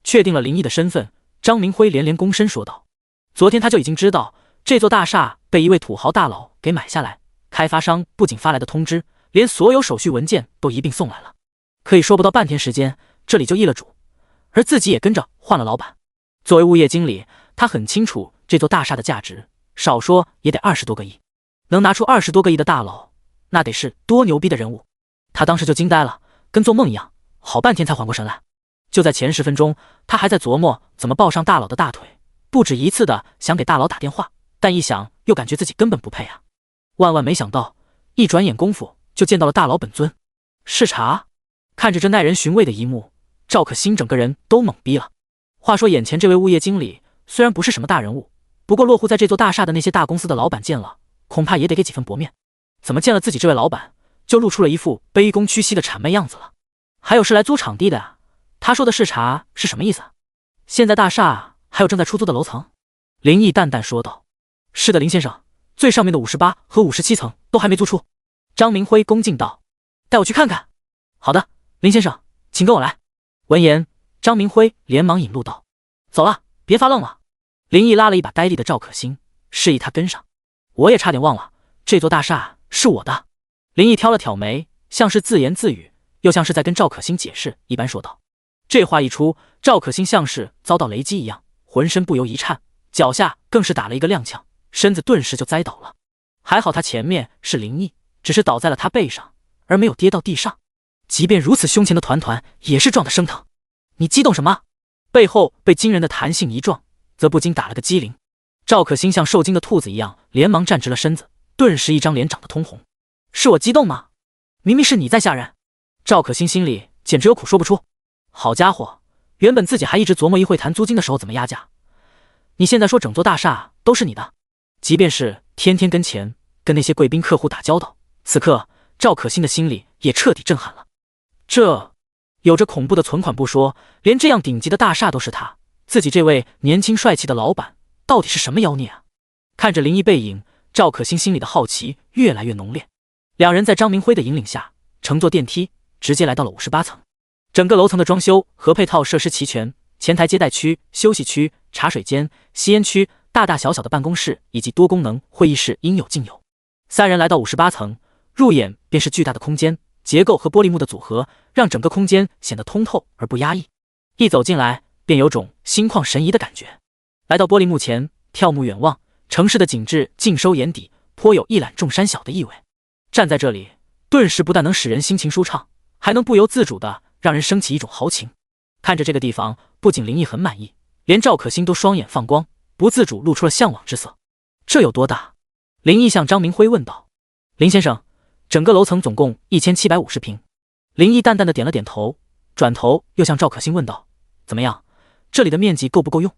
A: 确定了林毅的身份，张明辉连连躬身说道。昨天他就已经知道这座大厦被一位土豪大佬给买下来，开发商不仅发来的通知，连所有手续文件都一并送来了。可以说不到半天时间，这里就易了主，而自己也跟着换了老板。作为物业经理，他很清楚这座大厦的价值，少说也得20多个亿。能拿出20多个亿的大佬，那得是多牛逼的人物。他当时就惊呆了，跟做梦一样，好半天才缓过神来。就在前10分钟，他还在琢磨怎么抱上大佬的大腿，不止一次的想给大佬打电话，但一想又感觉自己根本不配啊。万万没想到，一转眼功夫就见到了大佬本尊。视察，看着这耐人寻味的一幕，赵可欣整个人都懵逼了。话说眼前这位物业经理虽然不是什么大人物，不过落户在这座大厦的那些大公司的老板见了，恐怕也得给几分薄面。怎么见了自己这位老板，就露出了一副卑躬屈膝的谄媚样子了？还有是来租场地的啊？他说的视察是什么意思？现在大厦还有正在出租的楼层？林毅淡淡说道。是的，林先生，最上面的58和57层都还没租出。张明辉恭敬道。带我去看看。好的，林先生，请跟我来。闻言，张明辉连忙引路道。走了，别发愣了。林毅拉了一把呆立的赵可欣，示意他跟上。我也差点忘了，这座大厦是我的。林毅挑了挑眉，像是自言自语，又像是在跟赵可欣解释一般说道。这话一出，赵可欣像是遭到雷击一样，浑身不由一颤，脚下更是打了一个踉跄，身子顿时就栽倒了。还好他前面是林毅，只是倒在了他背上，而没有跌到地上。即便如此，胸前的团团也是撞得生疼。你激动什么？背后被惊人的弹性一撞，则不禁打了个激灵。赵可欣像受惊的兔子一样，连忙站直了身子，顿时一张脸长得通红。是我激动吗？明明是你在吓人。赵可欣心里简直有苦说不出。好家伙，原本自己还一直琢磨议会谈租金的时候怎么压价，你现在说整座大厦都是你的，即便是天天跟钱跟那些贵宾客户打交道，此刻赵可欣的心里也彻底震撼了。这有着恐怖的存款不说，连这样顶级的大厦都是他，自己这位年轻帅气的老板到底是什么妖孽啊？看着林毅背影，赵可欣心里的好奇越来越浓烈。两人在张明辉的引领下乘坐电梯直接来到了58层。整个楼层的装修和配套设施齐全，前台接待区、休息区、茶水间、吸烟区，大大小小的办公室以及多功能会议室应有尽有。三人来到58层，入眼便是巨大的空间，结构和玻璃幕的组合让整个空间显得通透而不压抑。一走进来，便有种心旷神怡的感觉。来到玻璃幕前，眺目远望，城市的景致尽收眼底，颇有一览众山小的意味。站在这里，顿时不但能使人心情舒畅，还能不由自主的让人升起一种豪情。看着这个地方，不仅林毅很满意，连赵可欣都双眼放光，不自主露出了向往之色。这有多大？林毅向张明辉问道。林先生，整个楼层总共1750平。林毅淡淡的点了点头，转头又向赵可欣问道：怎么样，这里的面积够不够用？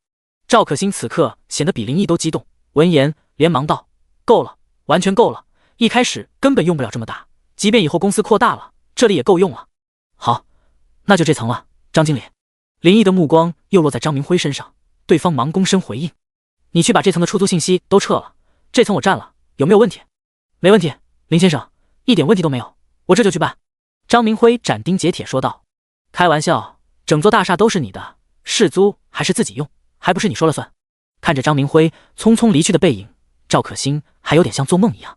A: 赵可欣此刻显得比林毅都激动，闻言连忙道：够了，完全够了，一开始根本用不了这么大，即便以后公司扩大了，这里也够用了。好，那就这层了，张经理。林毅的目光又落在张明辉身上，对方忙躬身回应：你去把这层的出租信息都撤了，这层我占了，有没有问题？没问题，林先生，一点问题都没有，我这就去办。张明辉斩钉截铁说道。开玩笑，整座大厦都是你的，是租还是自己用，还不是你说了算。看着张明辉匆匆离去的背影，赵可欣还有点像做梦一样。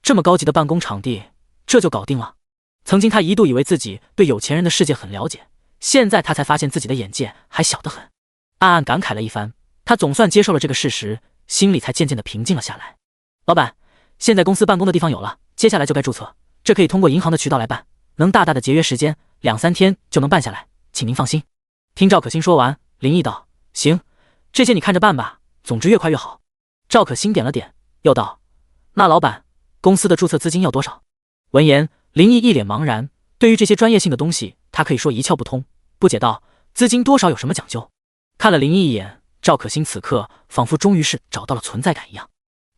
A: 这么高级的办公场地，这就搞定了。曾经他一度以为自己对有钱人的世界很了解，现在他才发现自己的眼界还小得很。暗暗感慨了一番，他总算接受了这个事实，心里才渐渐的平静了下来。老板，现在公司办公的地方有了，接下来就该注册，这可以通过银行的渠道来办，能大大的节约时间，2-3天就能办下来，请您放心。听赵可欣说完，林毅道：行，这些你看着办吧，总之越快越好。赵可欣点了点，又道：那老板，公司的注册资金要多少？闻言，林毅一脸茫然，对于这些专业性的东西，他可以说一窍不通，不解道：资金多少有什么讲究？看了林毅一眼，赵可欣此刻仿佛终于是找到了存在感一样。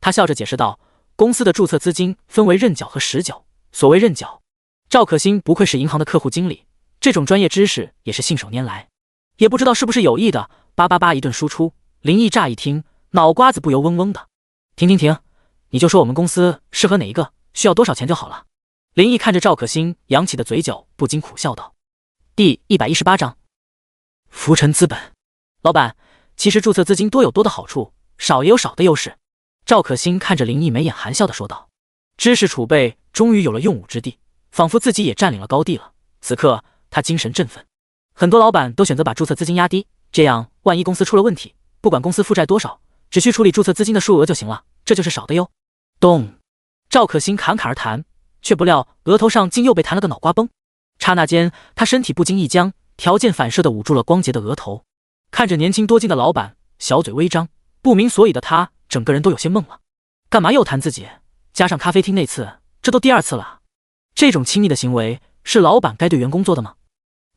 A: 他笑着解释道：公司的注册资金分为认缴和实缴，所谓认缴，赵可欣不愧是银行的客户经理，这种专业知识也是信手拈来，也不知道是不是有意的，叭叭叭一顿输出。林毅乍一听，脑瓜子不由嗡嗡的。停，你就说我们公司适合哪一个，需要多少钱就好了。林毅看着赵可欣扬起的嘴角，不禁苦笑道。第118章，浮沉资本。老板，其实注册资金多有多的好处，少也有少的优势。赵可欣看着林毅，眉眼含笑的说道。知识储备终于有了用武之地，仿佛自己也占领了高地了。此刻他精神振奋。很多老板都选择把注册资金压低，这样万一公司出了问题，不管公司负债多少，只需处理注册资金的数额就行了，这就是少的哟。咚！赵可欣侃侃而谈，却不料额头上竟又被弹了个脑瓜崩。刹那间，他身体不禁一僵，条件反射地捂住了光洁的额头。看着年轻多金的老板，小嘴微张，不明所以的他整个人都有些懵了。干嘛又谈自己？加上咖啡厅那次，这都第2次了。这种亲昵的行为是老板该对员工做的吗？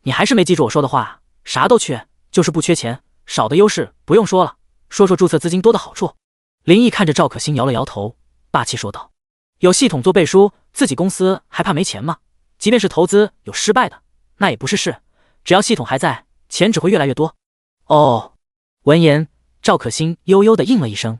A: 你还是没记住我说的话，啥都缺，就是不缺钱，少的优势不用说了，说说注册资金多的好处。林毅看着赵可欣摇了摇头，霸气说道：有系统做背书，自己公司还怕没钱吗？即便是投资有失败的，那也不是事，只要系统还在，钱只会越来越多。哦。闻言，赵可欣悠悠地应了一声。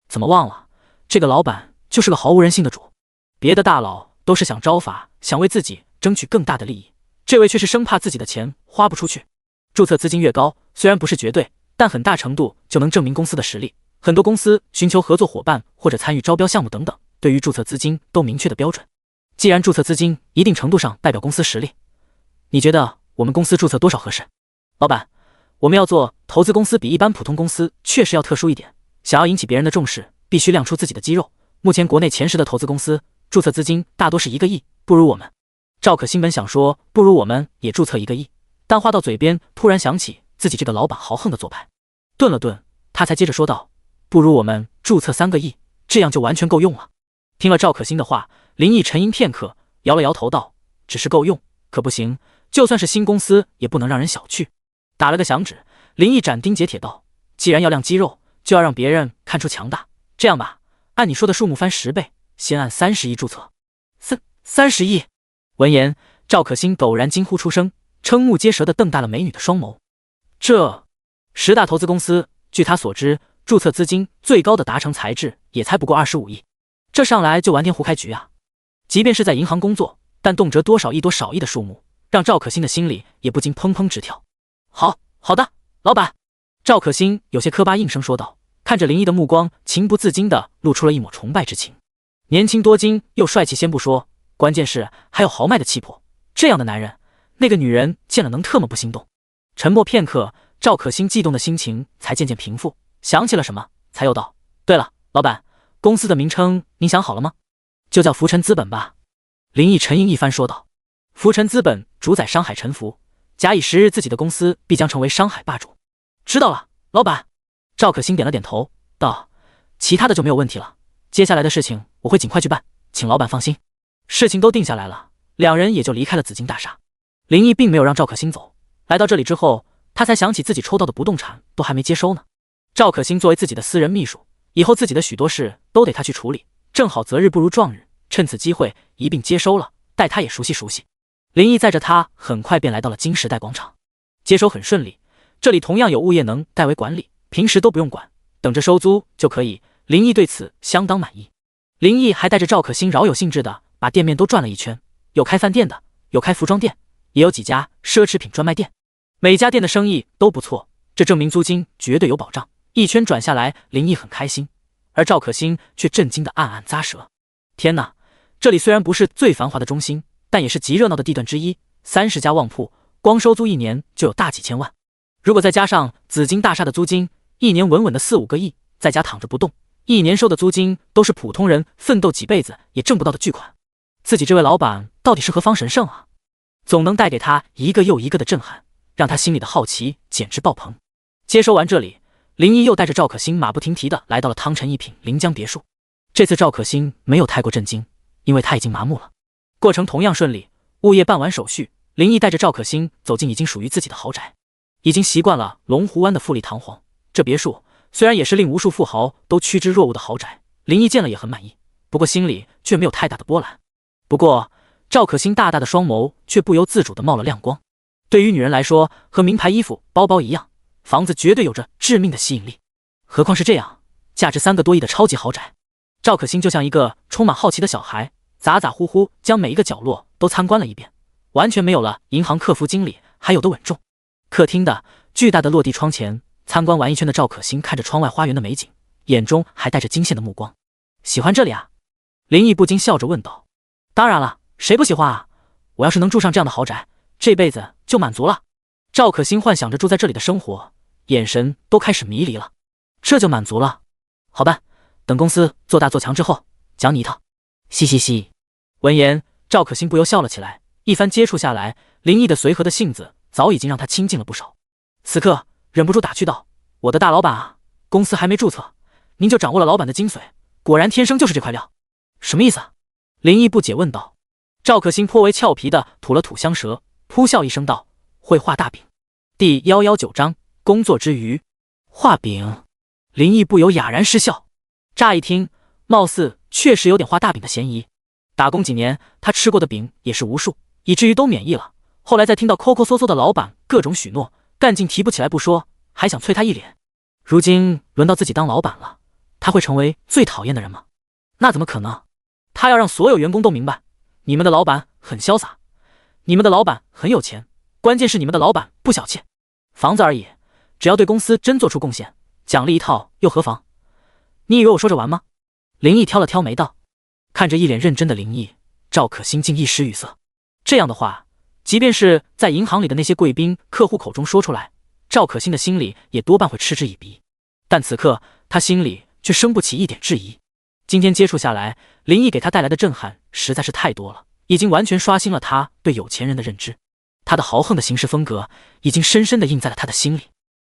A: 怎么忘了，这个老板就是个毫无人性的主。别的大佬都是想招法，想为自己争取更大的利益，这位却是生怕自己的钱花不出去。注册资金越高，虽然不是绝对，但很大程度就能证明公司的实力。很多公司寻求合作伙伴或者参与招标项目等等，对于注册资金都明确的标准。既然注册资金一定程度上代表公司实力，你觉得我们公司注册多少合适？老板，我们要做投资公司，比一般普通公司确实要特殊一点，想要引起别人的重视，必须亮出自己的肌肉。目前国内前10的投资公司注册资金大多是1个亿，不如我们。赵可欣本想说不如我们也注册1个亿，但话到嘴边突然想起自己这个老板豪横的做派，顿了顿，他才接着说道：不如我们注册3个亿，这样就完全够用了。听了赵可欣的话，林毅沉吟片刻，摇了摇头道：只是够用，可不行，就算是新公司也不能让人小觑。打了个响指，林毅斩钉截铁道：既然要亮肌肉，就要让别人看出强大。这样吧，按你说的数目翻10倍，先按30亿注册。30亿！闻言，赵可欣陡然惊呼出声，瞠目结舌地瞪大了美女的双眸。这10大投资公司，据他所知，注册资金最高的达成材质也才不过25亿，这上来就玩天胡开局啊！即便是在银行工作，但动辄多少亿多少亿的数目，让赵可欣的心里也不禁砰砰直跳。好的，老板。赵可欣有些磕巴应声说道，看着林毅的目光情不自禁地露出了一抹崇拜之情。年轻多金又帅气，先不说，关键是还有豪迈的气魄，这样的男人，那个女人见了能特么不心动？沉默片刻，赵可欣悸动的心情才渐渐平复，想起了什么，才又道：对了，老板，公司的名称您想好了吗？就叫浮沉资本吧。林毅沉吟一番说道：浮沉资本主宰商海沉浮，假以时日，自己的公司必将成为商海霸主。知道了，老板。赵可欣点了点头，道：其他的就没有问题了，接下来的事情我会尽快去办，请老板放心。事情都定下来了，两人也就离开了紫金大厦。林毅并没有让赵可欣走，来到这里之后，他才想起自己抽到的不动产都还没接收呢。赵可欣作为自己的私人秘书，以后自己的许多事都得他去处理，正好择日不如撞日，趁此机会一并接收了，待他也熟悉熟悉。林毅载着他很快便来到了金时代广场，接收很顺利，这里同样有物业能代为管理，平时都不用管，等着收租就可以。林毅对此相当满意。林毅还带着赵可欣饶有兴致的把店面都转了一圈，有开饭店的，有开服装店，也有几家奢侈品专卖店，每家店的生意都不错，这证明租金绝对有保障。一圈转下来，林毅很开心，而赵可欣却震惊的暗暗咂舌。天哪，这里虽然不是最繁华的中心，但也是极热闹的地段之一，30家旺铺，光收租一年就有大几千万。如果再加上紫金大厦的租金，一年稳稳的4、5个亿，在家躺着不动，一年收的租金都是普通人奋斗几辈子也挣不到的巨款。自己这位老板到底是何方神圣啊？总能带给他一个又一个的震撼，让他心里的好奇简直爆棚。接收完这里，林毅又带着赵可欣马不停蹄地来到了汤臣一品临江别墅。这次赵可欣没有太过震惊，因为他已经麻木了。过程同样顺利，物业办完手续，林毅带着赵可欣走进已经属于自己的豪宅。已经习惯了龙湖湾的富丽堂皇，这别墅虽然也是令无数富豪都趋之若鹜的豪宅，林毅见了也很满意，不过心里却没有太大的波澜。不过赵可欣大大的双眸却不由自主地冒了亮光。对于女人来说，和名牌衣服、包包一样，房子绝对有着致命的吸引力，何况是这样价值3个多亿的超级豪宅。赵可欣就像一个充满好奇的小孩，咋咋呼呼将每一个角落都参观了一遍，完全没有了银行客服经理还有的稳重。客厅的巨大的落地窗前，参观完一圈的赵可欣看着窗外花园的美景，眼中还带着惊羡的目光。喜欢这里啊？林毅不禁笑着问道。当然了，谁不喜欢啊？我要是能住上这样的豪宅，这辈子就满足了。赵可欣幻想着住在这里的生活，眼神都开始迷离了。这就满足了？好吧，等公司做大做强之后，讲你一套。嘻嘻嘻。闻言，赵可欣不由笑了起来。一番接触下来，林毅的随和的性子早已经让他亲近了不少。此刻忍不住打趣道：我的大老板啊，公司还没注册，您就掌握了老板的精髓，果然天生就是这块料。什么意思啊？林毅不解问道。赵可欣颇为俏皮的吐了吐香舌，扑笑一声道：会画大饼。第119章工作之余。画饼。林毅不由哑然失笑。乍一听，貌似确实有点画大饼的嫌疑。打工几年，他吃过的饼也是无数，以至于都免疫了。后来再听到抠抠搜搜的老板各种许诺，干劲提不起来不说，还想啐他一脸。如今轮到自己当老板了，他会成为最讨厌的人吗？那怎么可能？他要让所有员工都明白，你们的老板很潇洒，你们的老板很有钱，关键是你们的老板不小气。房子而已，只要对公司真做出贡献，奖励一套又何妨？你以为我说着玩吗？林毅挑了挑眉道。看着一脸认真的林毅，赵可欣竟一时语塞。这样的话，即便是在银行里的那些贵宾客户口中说出来，赵可欣的心里也多半会嗤之以鼻。但此刻他心里却生不起一点质疑。今天接触下来，林毅给他带来的震撼实在是太多了，已经完全刷新了他对有钱人的认知。他的豪横的行事风格已经深深地印在了他的心里。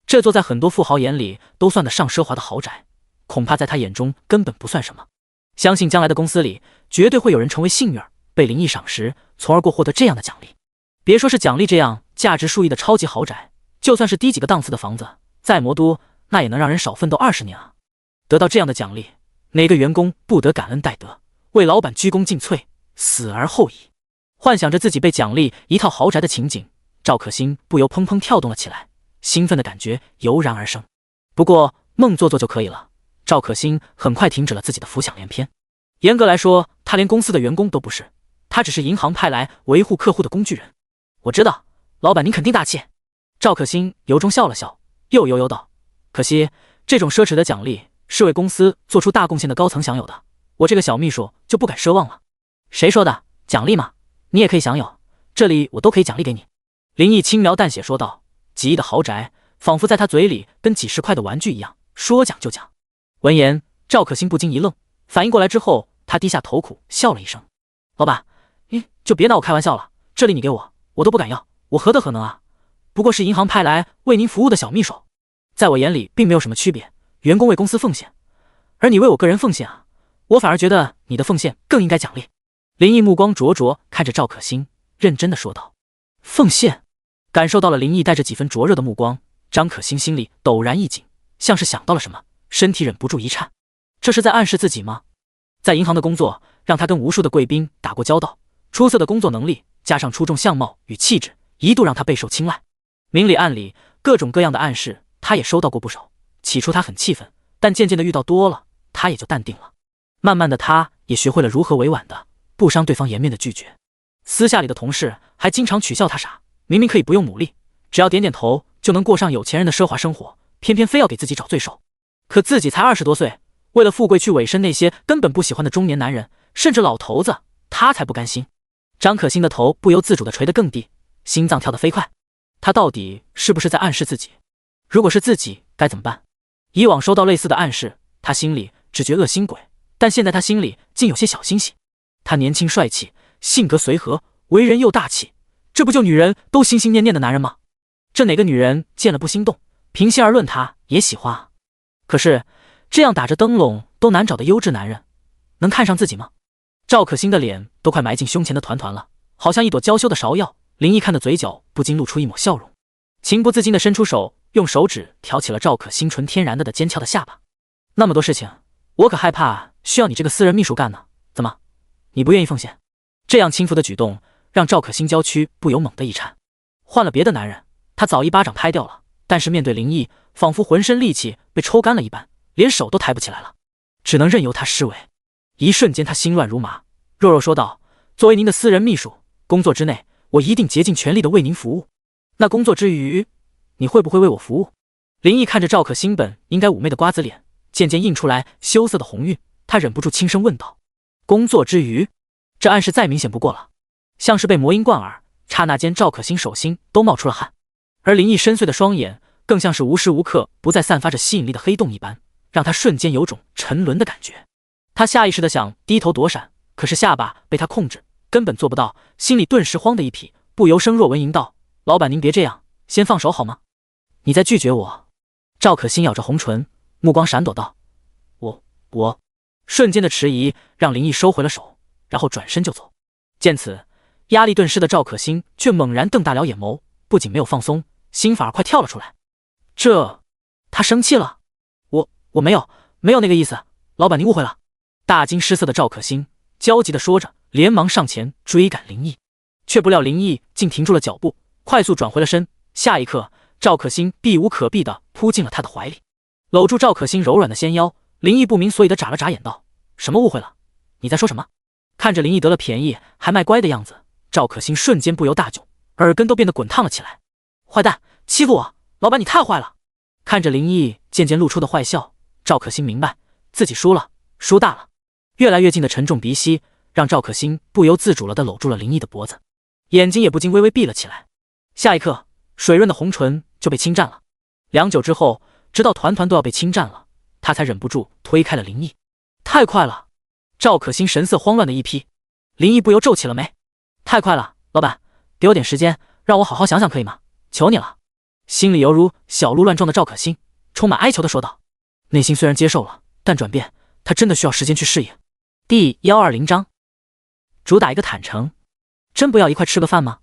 A: 这座在很多富豪眼里都算得上奢华的豪宅，恐怕在他眼中根本不算什么。相信将来的公司里绝对会有人成为幸运儿，被林毅赏识，从而获得这样的奖励。别说是奖励这样价值数亿的超级豪宅，就算是低几个档次的房子，在魔都那也能让人少奋斗20年啊！得到这样的奖励，哪个员工不得感恩戴德，为老板鞠躬尽瘁，死而后已？幻想着自己被奖励一套豪宅的情景，赵可欣不由砰砰跳动了起来，兴奋的感觉油然而生。不过梦做做就可以了，赵可欣很快停止了自己的浮想联翩。严格来说，他连公司的员工都不是，他只是银行派来维护客户的工具人。我知道，老板您肯定大气。赵可欣由衷笑了笑，又悠悠道：“可惜这种奢侈的奖励是为公司做出大贡献的高层享有的，我这个小秘书就不敢奢望了。”“谁说的？奖励嘛，你也可以享有，这里我都可以奖励给你。”林毅轻描淡写说道，几亿的豪宅仿佛在他嘴里跟几10块的玩具一样，说讲就讲。闻言，赵可欣不禁一愣，反应过来之后，他低下头苦笑了一声：“老板，你就别拿我开玩笑了，这里你给我都不敢要，我何德何能啊？不过是银行派来为您服务的小秘书，在我眼里并没有什么区别，员工为公司奉献，而你为我个人奉献啊，我反而觉得你的奉献更应该奖励。”林毅目光灼灼看着赵可欣，认真的说道：“奉献？”感受到了林毅带着几分灼热的目光，张可欣心里陡然一紧，像是想到了什么，身体忍不住一颤。这是在暗示自己吗？在银行的工作让他跟无数的贵宾打过交道，出色的工作能力加上出众相貌与气质，一度让他备受青睐。明里暗里各种各样的暗示他也收到过不少。起初他很气愤，但渐渐的遇到多了，他也就淡定了。慢慢的他也学会了如何委婉的不伤对方颜面的拒绝。私下里的同事还经常取笑他傻，明明可以不用努力，只要点点头就能过上有钱人的奢华生活，偏偏非要给自己找罪受。可自己才20多岁，为了富贵去委身那些根本不喜欢的中年男人，甚至老头子，他才不甘心。张可欣的头不由自主地垂得更低，心脏跳得飞快。他到底是不是在暗示自己？如果是自己，该怎么办？以往收到类似的暗示，他心里只觉恶心鬼，但现在他心里竟有些小欣喜。他年轻帅气，性格随和，为人又大气，这不就女人都心心念念的男人吗？这哪个女人见了不心动？平心而论，他也喜欢啊。可是这样打着灯笼都难找的优质男人，能看上自己吗？赵可欣的脸都快埋进胸前的团团了，好像一朵娇羞的芍药。林毅看的嘴角不禁露出一抹笑容，情不自禁地伸出手，用手指挑起了赵可欣纯天然的尖翘的下巴。那么多事情，我可害怕需要你这个私人秘书干呢。怎么，你不愿意奉献？这样轻浮的举动让赵可欣娇躯不由猛地一颤。换了别的男人，他早一巴掌拍掉了，但是面对林毅，仿佛浑身力气被抽干了一般，连手都抬不起来了，只能任由他施为。一瞬间他心乱如麻，弱弱说道：“作为您的私人秘书，工作之内我一定竭尽全力的为您服务。那工作之余，你会不会为我服务？”林毅看着赵可欣本应该妩媚的瓜子脸，渐渐映出来羞涩的红晕，他忍不住轻声问道：“工作之余？”这暗示再明显不过了，像是被魔音贯耳，刹那间赵可欣手心都冒出了汗，而林毅深邃的双眼更像是无时无刻不再散发着吸引力的黑洞一般，让他瞬间有种沉沦的感觉。他下意识的想低头躲闪，可是下巴被他控制，根本做不到，心里顿时慌的一匹，不由声若闻吟道：“老板您别这样，先放手好吗？你在拒绝我？”赵可欣咬着红唇，目光闪躲道：“我。”瞬间的迟疑让林毅收回了手，然后转身就走。见此，压力顿失的赵可欣却猛然瞪大了眼眸，不仅没有放松，心反而快跳了出来。他生气了？我没有那个意思，老板您误会了。大惊失色的赵可欣焦急地说着，连忙上前追赶林毅，却不料林毅竟停住了脚步，快速转回了身。下一刻，赵可欣避无可避地扑进了他的怀里，搂住赵可欣柔软的纤腰。林毅不明所以地眨了眨眼道：“什么误会了？你在说什么？”看着林毅得了便宜还卖乖的样子，赵可欣瞬间不由大窘，耳根都变得滚烫了起来。坏蛋，欺负我！老板你太坏了！看着林毅渐渐露出的坏笑，赵可欣明白自己输了，输大了。越来越近的沉重鼻息让赵可欣不由自主了地搂住了林毅的脖子，眼睛也不禁微微闭了起来。下一刻，水润的红唇就被侵占了。良久之后，直到团团都要被侵占了，他才忍不住推开了林毅。太快了！赵可欣神色慌乱的一批。林毅不由皱起了眉：“太快了，老板，给我点时间，让我好好想想可以吗？求你了。”心里犹如小鹿乱撞的赵可欣充满哀求的说道。内心虽然接受了，但转变他真的需要时间去适应。第120章，主打一个坦诚。真不要一块吃个饭吗？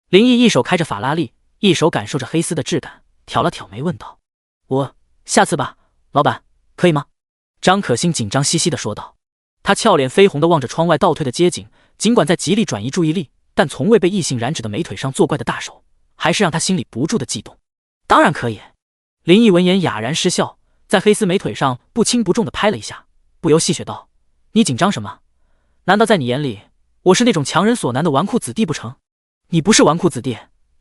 A: 林毅一手开着法拉利，一手感受着黑丝的质感，挑了挑眉问道：“我下次吧，老板，可以吗？”张可欣紧张兮兮地说道。他俏脸绯红地望着窗外倒退的街景，尽管在极力转移注意力，但从未被异性染指的美腿上作怪的大手，还是让他心里不住的悸动。当然可以。林毅闻言哑然失笑，在黑丝美腿上不轻不重地拍了一下，不由戏谑道：“你紧张什么？难道在你眼里，我是那种强人所难的纨绔子弟不成？你不是纨绔子弟，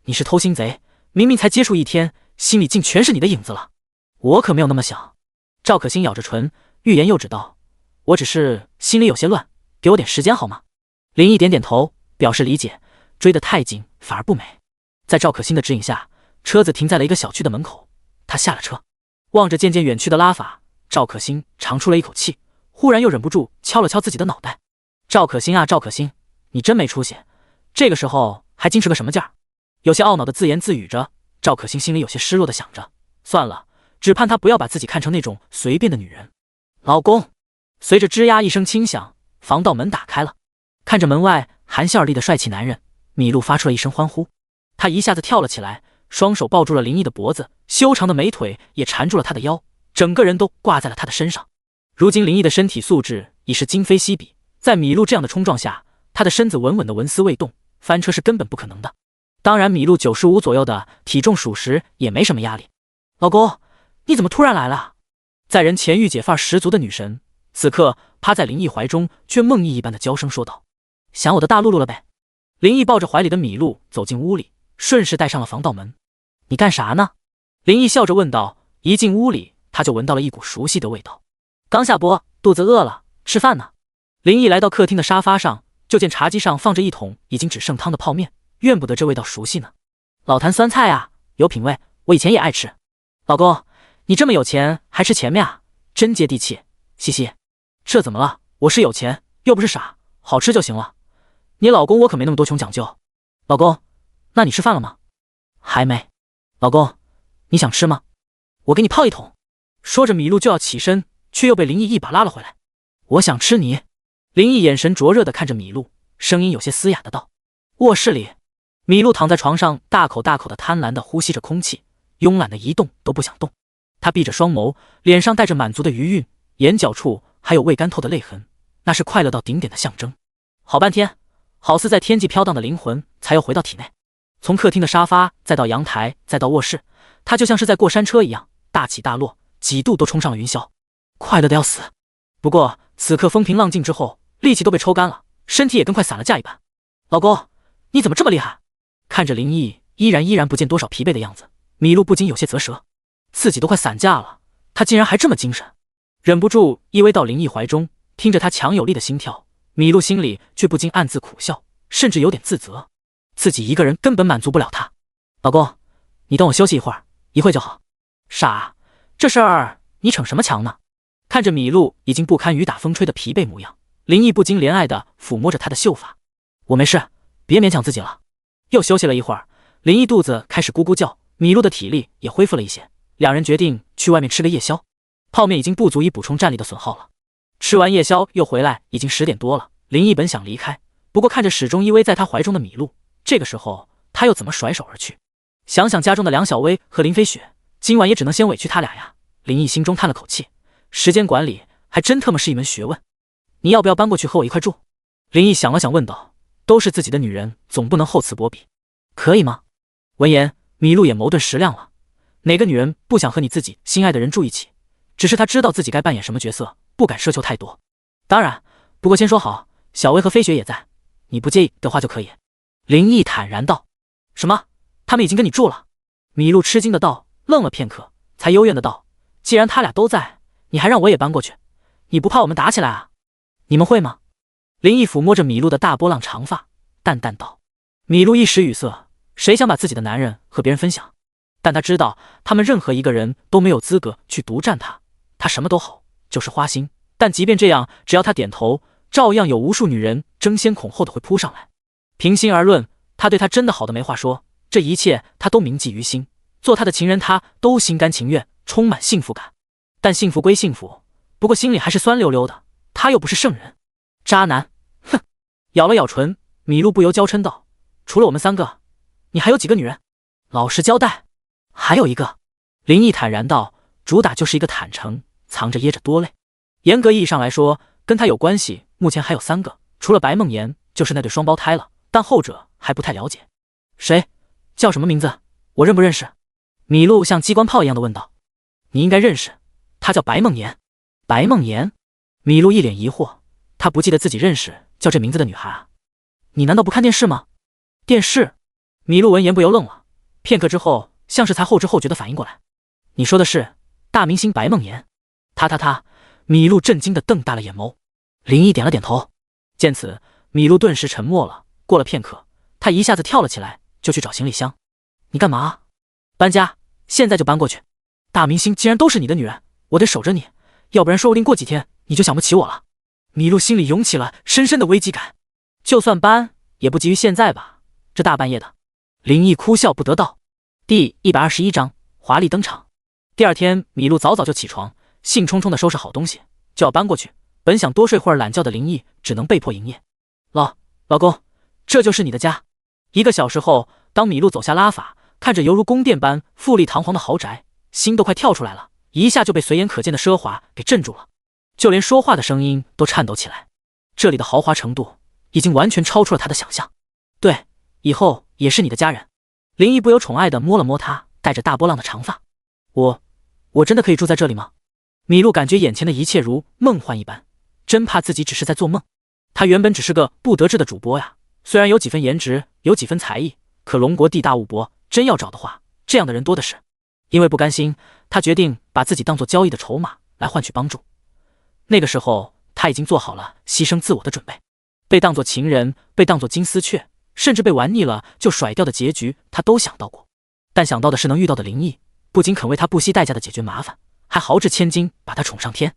A: 你是偷心贼，明明才接触1天，心里竟全是你的影子了。我可没有那么想。赵可欣咬着唇，欲言又止道：“我只是心里有些乱，给我点时间好吗？”林毅点点头，表示理解。追得太紧反而不美。在赵可欣的指引下，车子停在了一个小区的门口。他下了车，望着渐渐远去的拉法，赵可欣长出了一口气，忽然又忍不住敲了敲自己的脑袋。赵可欣啊，赵可欣，你真没出息，这个时候还矜持个什么劲儿？有些懊恼的自言自语着。赵可欣心里有些失落的想着，算了，只盼她不要把自己看成那种随便的女人。老公，随着吱呀一声轻响，防盗门打开了。看着门外含笑而立的帅气男人，米露发出了一声欢呼。她一下子跳了起来，双手抱住了林毅的脖子，修长的美腿也缠住了他的腰，整个人都挂在了他的身上。如今林毅的身体素质已是今非昔比，在米露这样的冲撞下，他的身子稳稳的纹丝未动，翻车是根本不可能的。当然米露95左右的体重属实也没什么压力。老公，你怎么突然来了？在人前御姐范儿十足的女神，此刻趴在林毅怀中，却梦呓一般的娇声说道：“想我的大露露了呗。”林毅抱着怀里的米露走进屋里，顺势带上了防盗门。你干啥呢？林毅笑着问道。一进屋里，他就闻到了一股熟悉的味道。刚下播，肚子饿了，吃饭呢。林毅来到客厅的沙发上，就见茶几上放着一桶已经只剩汤的泡面，怨不得这味道熟悉呢。老坛酸菜啊，有品味，我以前也爱吃。老公，你这么有钱还吃前面啊，真接地气，嘻嘻。这怎么了？我是有钱，又不是傻，好吃就行了。你老公我可没那么多穷讲究。老公，那你吃饭了吗？还没。老公，你想吃吗？我给你泡一桶。说着米露就要起身，却又被林毅一把拉了回来。我想吃你。林毅眼神灼热地看着米露，声音有些嘶哑的道。卧室里，米露躺在床上，大口大口的贪婪地呼吸着空气，慵懒的一动都不想动。她闭着双眸，脸上带着满足的余韵，眼角处还有未干透的泪痕，那是快乐到顶点的象征。好半天，好似在天际飘荡的灵魂才又回到体内。从客厅的沙发再到阳台再到卧室，他就像是在过山车一样，大起大落，几度都冲上了云霄，快乐的要死。不过此刻风平浪静之后，力气都被抽干了，身体也跟快散了架一般。老公，你怎么这么厉害？看着林毅依然不见多少疲惫的样子，米露不禁有些啧舌，自己都快散架了，他竟然还这么精神。忍不住依偎到林毅怀中，听着他强有力的心跳，米露心里却不禁暗自苦笑，甚至有点自责，自己一个人根本满足不了他。老公，你等我休息一会儿，一会就好。傻，这事儿你逞什么强呢？看着米露已经不堪雨打风吹的疲惫模样，林毅不禁怜爱地抚摸着她的秀发。我没事，别勉强自己了。又休息了一会儿，林毅肚子开始咕咕叫，米露的体力也恢复了一些，两人决定去外面吃个夜宵。泡面已经不足以补充战力的损耗了。吃完夜宵又回来，已经10点多了。林毅本想离开，不过看着始终依偎在他怀中的米露，这个时候他又怎么甩手而去？想想家中的梁小薇和林飞雪，今晚也只能先委屈他俩呀。林毅心中叹了口气，时间管理还真特么是一门学问。你要不要搬过去和我一块住？林毅想了想问道。都是自己的女人，总不能厚此薄彼，可以吗？闻言，米露也眸顿时亮了。哪个女人不想和你自己心爱的人住一起？只是她知道自己该扮演什么角色，不敢奢求太多。当然，不过先说好，小薇和飞雪也在，你不介意的话就可以。林毅坦然道。什么？他们已经跟你住了？米露吃惊的道，愣了片刻，才幽怨的道，既然他俩都在，你还让我也搬过去，你不怕我们打起来啊？你们会吗？林毅抚摸着米露的大波浪长发，淡淡道。米露一时语塞，谁想把自己的男人和别人分享？但他知道他们任何一个人都没有资格去独占他，他什么都好，就是花心。但即便这样，只要他点头，照样有无数女人争先恐后的会扑上来。平心而论，他对他真的好的没话说，这一切他都铭记于心，做他的情人他都心甘情愿，充满幸福感。但幸福归幸福，不过心里还是酸溜溜的，他又不是圣人。渣男，哼！咬了咬唇，米露不由娇嗔道：“除了我们3个，你还有几个女人？老实交代。”还有一个。林毅坦然道，主打就是一个坦诚，藏着掖着多累。严格意义上来说，跟他有关系目前还有3个，除了白梦妍，就是那对双胞胎了，但后者还不太了解。谁？叫什么名字？我认不认识？米露像机关炮一样的问道。你应该认识，她叫白梦妍。白梦妍？米露一脸疑惑。他不记得自己认识叫这名字的女孩啊？你难道不看电视吗？电视？米露闻言不由愣了，片刻之后，像是才后知后觉的反应过来。你说的是大明星白梦妍？他，米露震惊的瞪大了眼眸。林毅点了点头。见此，米露顿时沉默了。过了片刻，他一下子跳了起来，就去找行李箱。你干嘛？搬家，现在就搬过去。大明星既然都是你的女人，我得守着你，要不然说不定过几天你就想不起我了。米露心里涌起了深深的危机感。就算搬，也不急于现在吧，这大半夜的。林毅哭笑不得道。第121章华丽登场。第二天，米露早早就起床，兴冲冲地收拾好东西，就要搬过去。本想多睡会儿懒觉的林毅，只能被迫营业。老公，这就是你的家。1个小时后，当米露走下拉法，看着犹如宫殿般富丽堂皇的豪宅，心都快跳出来了，一下就被随眼可见的奢华给镇住了，就连说话的声音都颤抖起来。这里的豪华程度已经完全超出了他的想象。对，以后也是你的家人。林毅不由宠爱地摸了摸她带着大波浪的长发。我真的可以住在这里吗？米露感觉眼前的一切如梦幻一般，真怕自己只是在做梦。她原本只是个不得志的主播呀，虽然有几分颜值，有几分才艺，可龙国地大物博，真要找的话，这样的人多的是。因为不甘心，她决定把自己当作交易的筹码来换取帮助。那个时候，她已经做好了牺牲自我的准备。被当作情人，被当作金丝雀，甚至被玩腻了就甩掉的结局，她都想到过。但想到的是能遇到的林毅，不仅肯为她不惜代价的解决麻烦，还豪掷千金把她宠上天。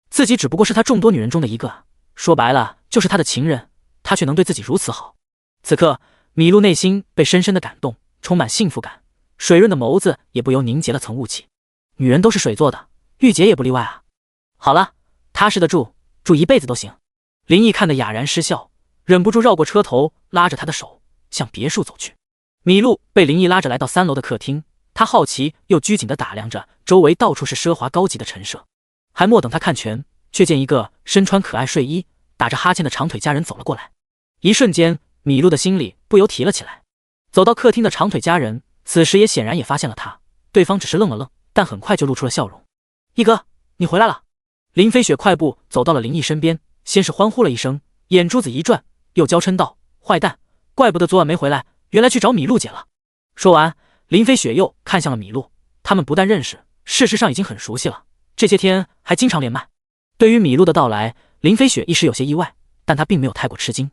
A: 自己只不过是他众多女人中的一个，说白了就是他的情人，他却能对自己如此好。此刻，米露内心被深深的感动，充满幸福感，水润的眸子也不由凝结了层雾气。女人都是水做的，御姐也不例外啊。好了，踏实的住一辈子都行。林毅看得哑然失笑，忍不住绕过车头，拉着他的手向别墅走去。米露被林毅拉着来到3楼的客厅，他好奇又拘谨地打量着周围到处是奢华高级的陈设。还莫等他看全，却见一个身穿可爱睡衣、打着哈欠的长腿佳人走了过来。一瞬间，米露的心里不由提了起来。走到客厅的长腿佳人，此时也显然也发现了他，对方只是愣了愣，但很快就露出了笑容。毅哥，你回来了。林飞雪快步走到了林毅身边，先是欢呼了一声，眼珠子一转，又娇嗔道：坏蛋，怪不得昨晚没回来，原来去找米露姐了。说完，林飞雪又看向了米露，他们不但认识，事实上已经很熟悉了，这些天还经常连麦。对于米露的到来，林飞雪一时有些意外，但她并没有太过吃惊，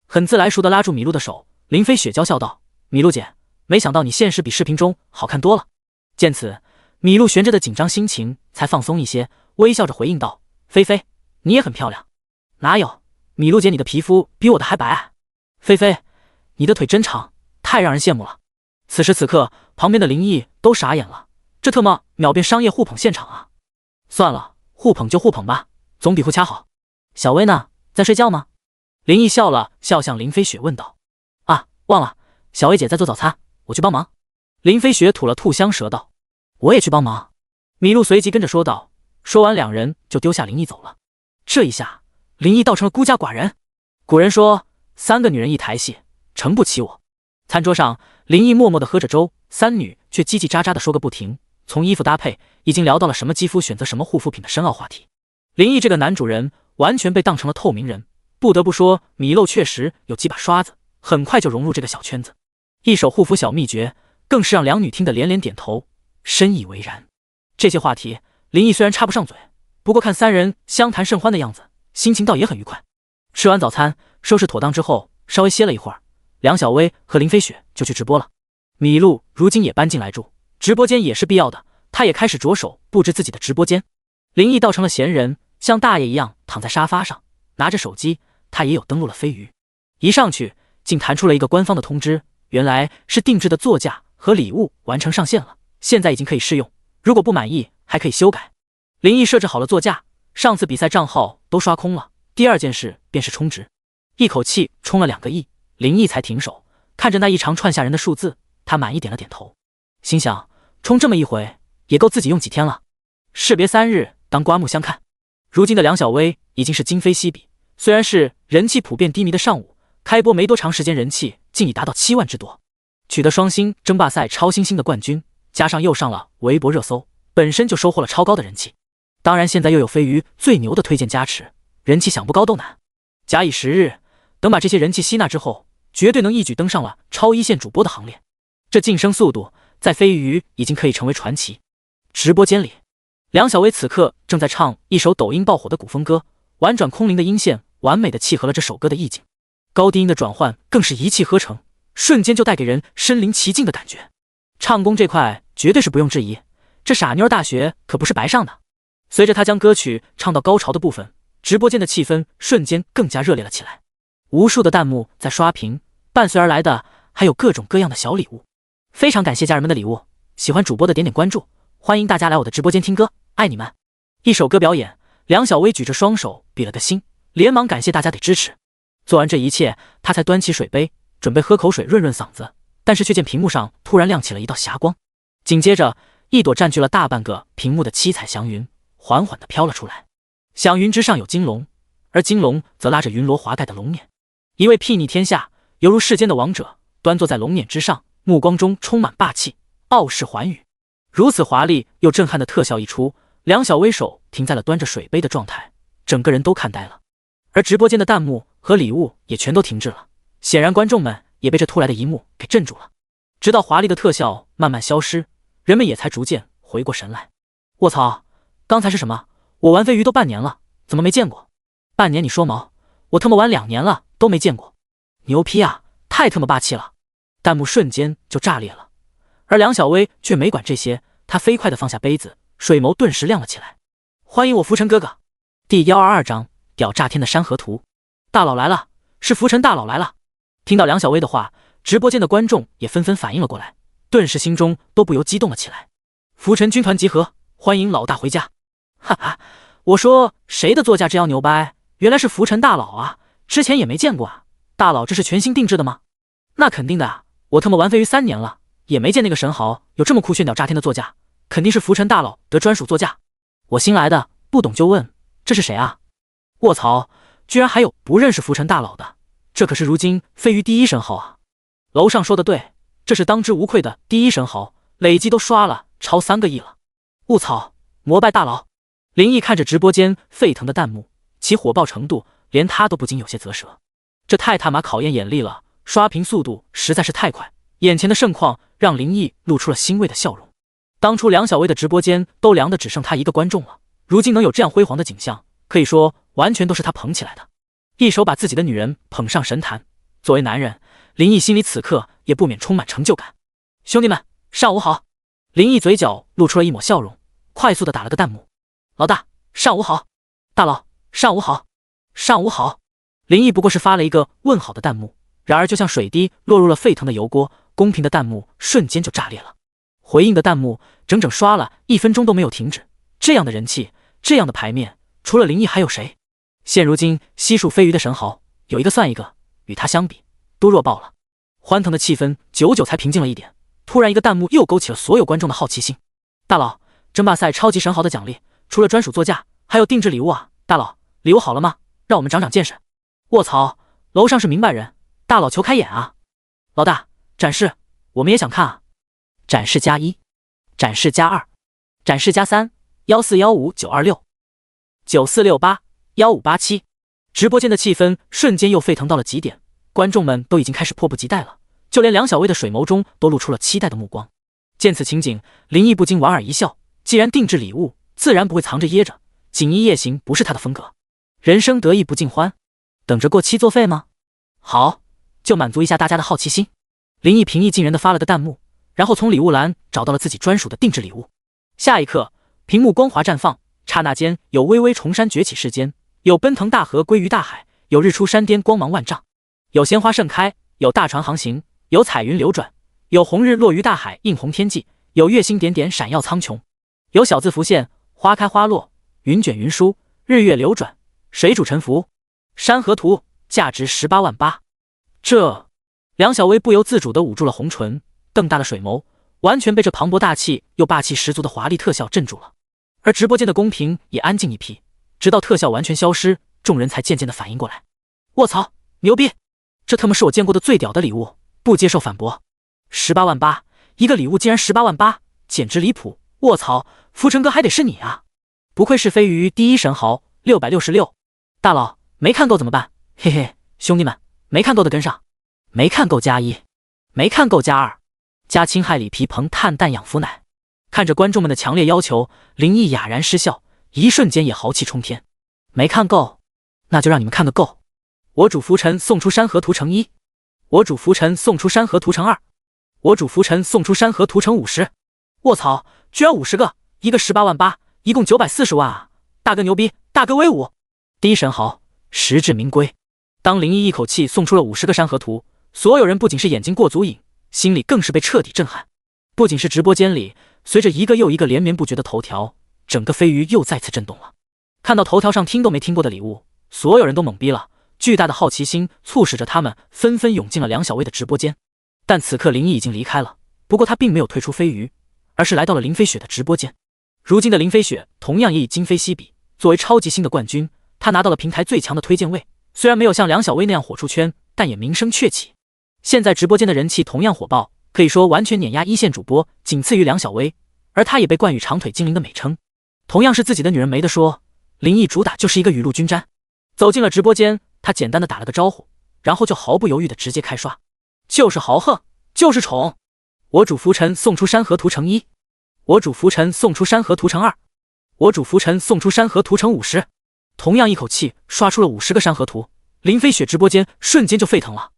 A: 很自来熟地拉住米露的手。林飞雪娇笑道：米露姐，没想到你现实比视频中好看多了。见此，米露悬着的紧张心情才放松一些，微笑着回应道：菲菲，你也很漂亮。哪有，米露姐你的皮肤比我的还白啊。菲菲，你的腿真长，太让人羡慕了。此时此刻，旁边的林毅都傻眼了，这特么秒变商业互捧现场啊。算了，互捧就互捧吧，总比互掐好。小薇呢，在睡觉吗？林毅笑了笑，向林飞雪问道。啊，忘了，小薇姐在做早餐，我去帮忙。林飞雪吐了吐香舌道。我也去帮忙。米露随即跟着说道。说完，两人就丢下林毅走了。这一下，林毅倒成了孤家寡人。古人说，3个女人一台戏，撑不起我。餐桌上，林毅默默地喝着粥，3女却叽叽喳喳地说个不停，从衣服搭配已经聊到了什么肌肤选择什么护肤品的深奥话题。林毅这个男主人完全被当成了透明人，不得不说，米露确实有几把刷子，很快就融入这个小圈子。一手护肤小秘诀，更是让两女听得连连点头，深以为然。这些话题，林毅虽然插不上嘴，不过看3人相谈甚欢的样子，心情倒也很愉快。吃完早餐，收拾妥当之后，稍微歇了一会儿，梁小薇和林飞雪就去直播了。米露如今也搬进来住，直播间也是必要的，她也开始着手布置自己的直播间。林毅倒成了闲人，像大爷一样躺在沙发上，拿着手机，他也有登录了飞鱼。一上去，竟弹出了一个官方的通知，原来是定制的座驾和礼物完成上线了，现在已经可以试用，如果不满意还可以修改。林毅设置好了座驾，上次比赛账号都刷空了，第二件事便是充值，一口气充了2个亿，林毅才停手。看着那一长串吓人的数字，他满意点了点头，心想充这么一回也够自己用几天了。士别3日，当刮目相看。如今的梁小薇已经是今非昔比，虽然是人气普遍低迷的上午，开播没多长时间，人气竟已达到7万之多，取得双星争霸赛超新星的冠军，加上又上了微博热搜，本身就收获了超高的人气。当然现在又有飞鱼最牛的推荐加持，人气想不高都难。假以时日，等把这些人气吸纳之后，绝对能一举登上了超一线主播的行列。这晋升速度在飞鱼已经可以成为传奇。直播间里，梁小薇此刻正在唱一首抖音爆火的古风歌，婉转空灵的音线完美的契合了这首歌的意境，高低音的转换更是一气呵成，瞬间就带给人身临其境的感觉。唱功这块绝对是不用质疑，这傻妞大学可不是白上的。随着她将歌曲唱到高潮的部分，直播间的气氛瞬间更加热烈了起来，无数的弹幕在刷屏，伴随而来的还有各种各样的小礼物。非常感谢家人们的礼物，喜欢主播的点点关注，欢迎大家来我的直播间听歌，爱你们。一首歌表演，梁小薇举着双手比了个心，连忙感谢大家的支持。做完这一切，她才端起水杯准备喝口水润润嗓子，但是却见屏幕上突然亮起了一道霞光，紧接着一朵占据了大半个屏幕的七彩祥云缓缓地飘了出来。祥云之上有金龙，而金龙则拉着云罗华盖的龙辇，一位睥睨天下犹如世间的王者端坐在龙辇之上，目光中充满霸气，傲视寰宇。如此华丽又震撼的特效一出，梁小薇手停在了端着水杯的状态，整个人都看呆了。而直播间的弹幕和礼物也全都停滞了，显然观众们也被这突来的一幕给镇住了。直到华丽的特效慢慢消失，人们也才逐渐回过神来。卧槽，刚才是什么？我玩飞鱼都半年了，怎么没见过？半年你说毛，我他妈玩2年了都没见过。牛批啊，太他妈霸气了！弹幕瞬间就炸裂了，而梁小薇却没管这些，她飞快地放下杯子，水眸顿时亮了起来。欢迎我浮尘哥哥。第122章屌炸天的山河图。大佬来了，是浮尘大佬来了。听到梁小薇的话，直播间的观众也纷纷反应了过来，顿时心中都不由激动了起来。浮尘军团集合，欢迎老大回家。哈哈，我说谁的座驾这样牛掰，原来是浮尘大佬啊，之前也没见过啊。大佬这是全新定制的吗？那肯定的啊，我他妈玩飞鱼3年了，也没见那个神豪有这么酷炫屌炸天的座驾，肯定是浮尘大佬的专属座驾。我新来的，不懂就问，这是谁啊？卧槽，居然还有不认识浮尘大佬的，这可是如今飞鱼第一神豪啊！楼上说的对，这是当之无愧的第一神豪，累计都刷了超3个亿了。卧槽，膜拜大佬！林毅看着直播间沸腾的弹幕，其火爆程度连他都不禁有些啧舌。这太他妈考验眼力了，刷屏速度实在是太快，眼前的盛况让林毅露出了欣慰的笑容。当初梁小薇的直播间都凉的只剩他一个观众了，如今能有这样辉煌的景象，可以说完全都是他捧起来的，一手把自己的女人捧上神坛。作为男人，林毅心里此刻也不免充满成就感。兄弟们，上午好！林毅嘴角露出了一抹笑容，快速的打了个弹幕。老大，上午好！大佬，上午好！上午好！林毅不过是发了一个问好的弹幕，然而就像水滴落入了沸腾的油锅，公屏的弹幕瞬间就炸裂了。回应的弹幕整整刷了1分钟都没有停止，这样的人气，这样的牌面，除了林毅还有谁？现如今悉数飞鱼的神豪，有一个算一个，与他相比，都弱爆了。欢腾的气氛久久才平静了一点，突然一个弹幕又勾起了所有观众的好奇心。大佬，争霸赛超级神豪的奖励，除了专属座驾，还有定制礼物啊！大佬，礼物好了吗？让我们长长见识。卧槽，楼上是明白人，大佬求开眼啊！老大，展示，我们也想看啊！展示+1，展示+2，展示+3，1415926，94681587。直播间的气氛瞬间又沸腾到了极点，观众们都已经开始迫不及待了，就连梁小薇的水眸中都露出了期待的目光。见此情景，林毅不禁莞尔一笑，既然定制礼物，自然不会藏着掖着，锦衣夜行不是他的风格。人生得意不尽欢，等着过期作废吗？好，就满足一下大家的好奇心。林毅平易近人的发了个弹幕，然后从礼物栏找到了自己专属的定制礼物。下一刻，屏幕光华绽放，刹那间有巍巍重山崛起世间，有奔腾大河归于大海，有日出山巅光芒万丈，有鲜花盛开，有大船航行，有彩云流转，有红日落于大海映红天际，有月星点点闪耀苍穹，有小字浮现，花开花落，云卷云舒，日月流转，水主沉浮，山河图价值18.8万。这梁小薇不由自主地捂住了红唇，瞪大了水眸，完全被这磅礴大气又霸气十足的华丽特效镇住了。而直播间的公屏也安静一批，直到特效完全消失，众人才渐渐地反应过来。卧槽，牛逼！这他妈是我见过的最屌的礼物，不接受反驳。18.8万，一个礼物竟然18.8万，简直离谱！卧槽，浮尘哥还得是你啊！不愧是飞鱼第一神豪，666。大佬，没看够怎么办？嘿嘿，兄弟们，没看够的跟上，没看够+1，没看够+2，加侵害里皮硼碳氮氧氟奶。看着观众们的强烈要求，林毅哑然失笑，一瞬间也豪气冲天。没看够，那就让你们看个够！我主浮尘送出山河图腾1，我主浮尘送出山河图腾2，我主浮尘送出山河图腾50。卧槽，居然50个，一个18万8，一共940万啊！大哥牛逼，大哥威武！第一神豪，实至名归。当林毅一口气送出了50个山河图，所有人不仅是眼睛过足瘾，心里更是被彻底震撼。不仅是直播间里，随着一个又一个连绵不绝的头条，整个飞鱼又再次震动了。看到头条上听都没听过的礼物，所有人都懵逼了。巨大的好奇心促使着他们纷纷涌进了梁小薇的直播间。但此刻林毅已经离开了，不过他并没有退出飞鱼，而是来到了林飞雪的直播间。如今的林飞雪同样也已今非昔比，作为超级星的冠军，他拿到了平台最强的推荐位，虽然没有像梁小薇那样火出圈，但也名声鹊起。现在直播间的人气同样火爆，可以说完全碾压一线主播，仅次于梁小薇，而他也被冠以长腿精灵的美称。同样是自己的女人没得说，林毅主打就是一个雨露均沾。走进了直播间，他简单的打了个招呼，然后就毫不犹豫的直接开刷，就是豪横，就是宠。我主浮尘送出山河图腾1，我主浮尘送出山河图腾2，我主浮尘送出山河图腾50。同样一口气刷出了50个山河图，林飞雪直播间瞬间就沸腾了。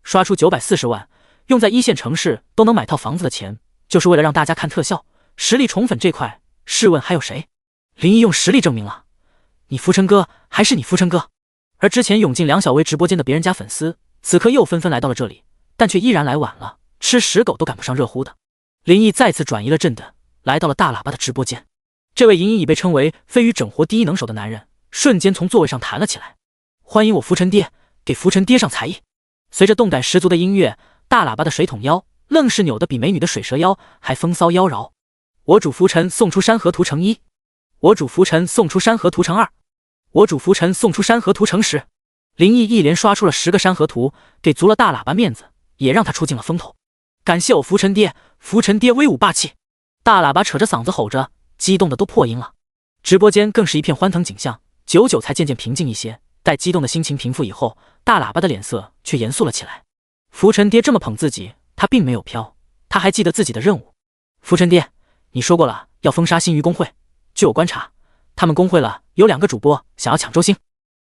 A: 刷出940万，用在一线城市都能买套房子的钱，就是为了让大家看特效。实力宠粉这块，试问还有谁？林毅用实力证明了，你浮尘哥还是你浮尘哥。而之前涌进梁小薇直播间的别人家粉丝，此刻又纷纷来到了这里，但却依然来晚了，吃屎狗都赶不上热乎的。林毅再次转移了阵地，来到了大喇叭的直播间。这位隐隐已被称为飞鱼整活第一能手的男人，瞬间从座位上弹了起来。欢迎我浮尘爹，给浮尘爹上才艺。随着动感十足的音乐，大喇叭的水桶腰愣是扭得比美女的水蛇腰还风骚妖娆。我主浮尘送出山河图腾1，我主浮尘送出山河图腾2，我主浮尘送出山河图腾10。林毅一连刷出了10个山河图，给足了大喇叭面子，也让他出尽了风头。感谢我浮尘爹，浮尘爹威武霸气！大喇叭扯着嗓子吼着，激动的都破音了。直播间更是一片欢腾景象，久久才渐渐平静一些。待激动的心情平复以后，大喇叭的脸色却严肃了起来。浮尘爹这么捧自己，他并没有飘，他还记得自己的任务。浮尘爹，你说过了要封杀星鱼公会，据我观察，他们公会了有2个主播想要抢周星。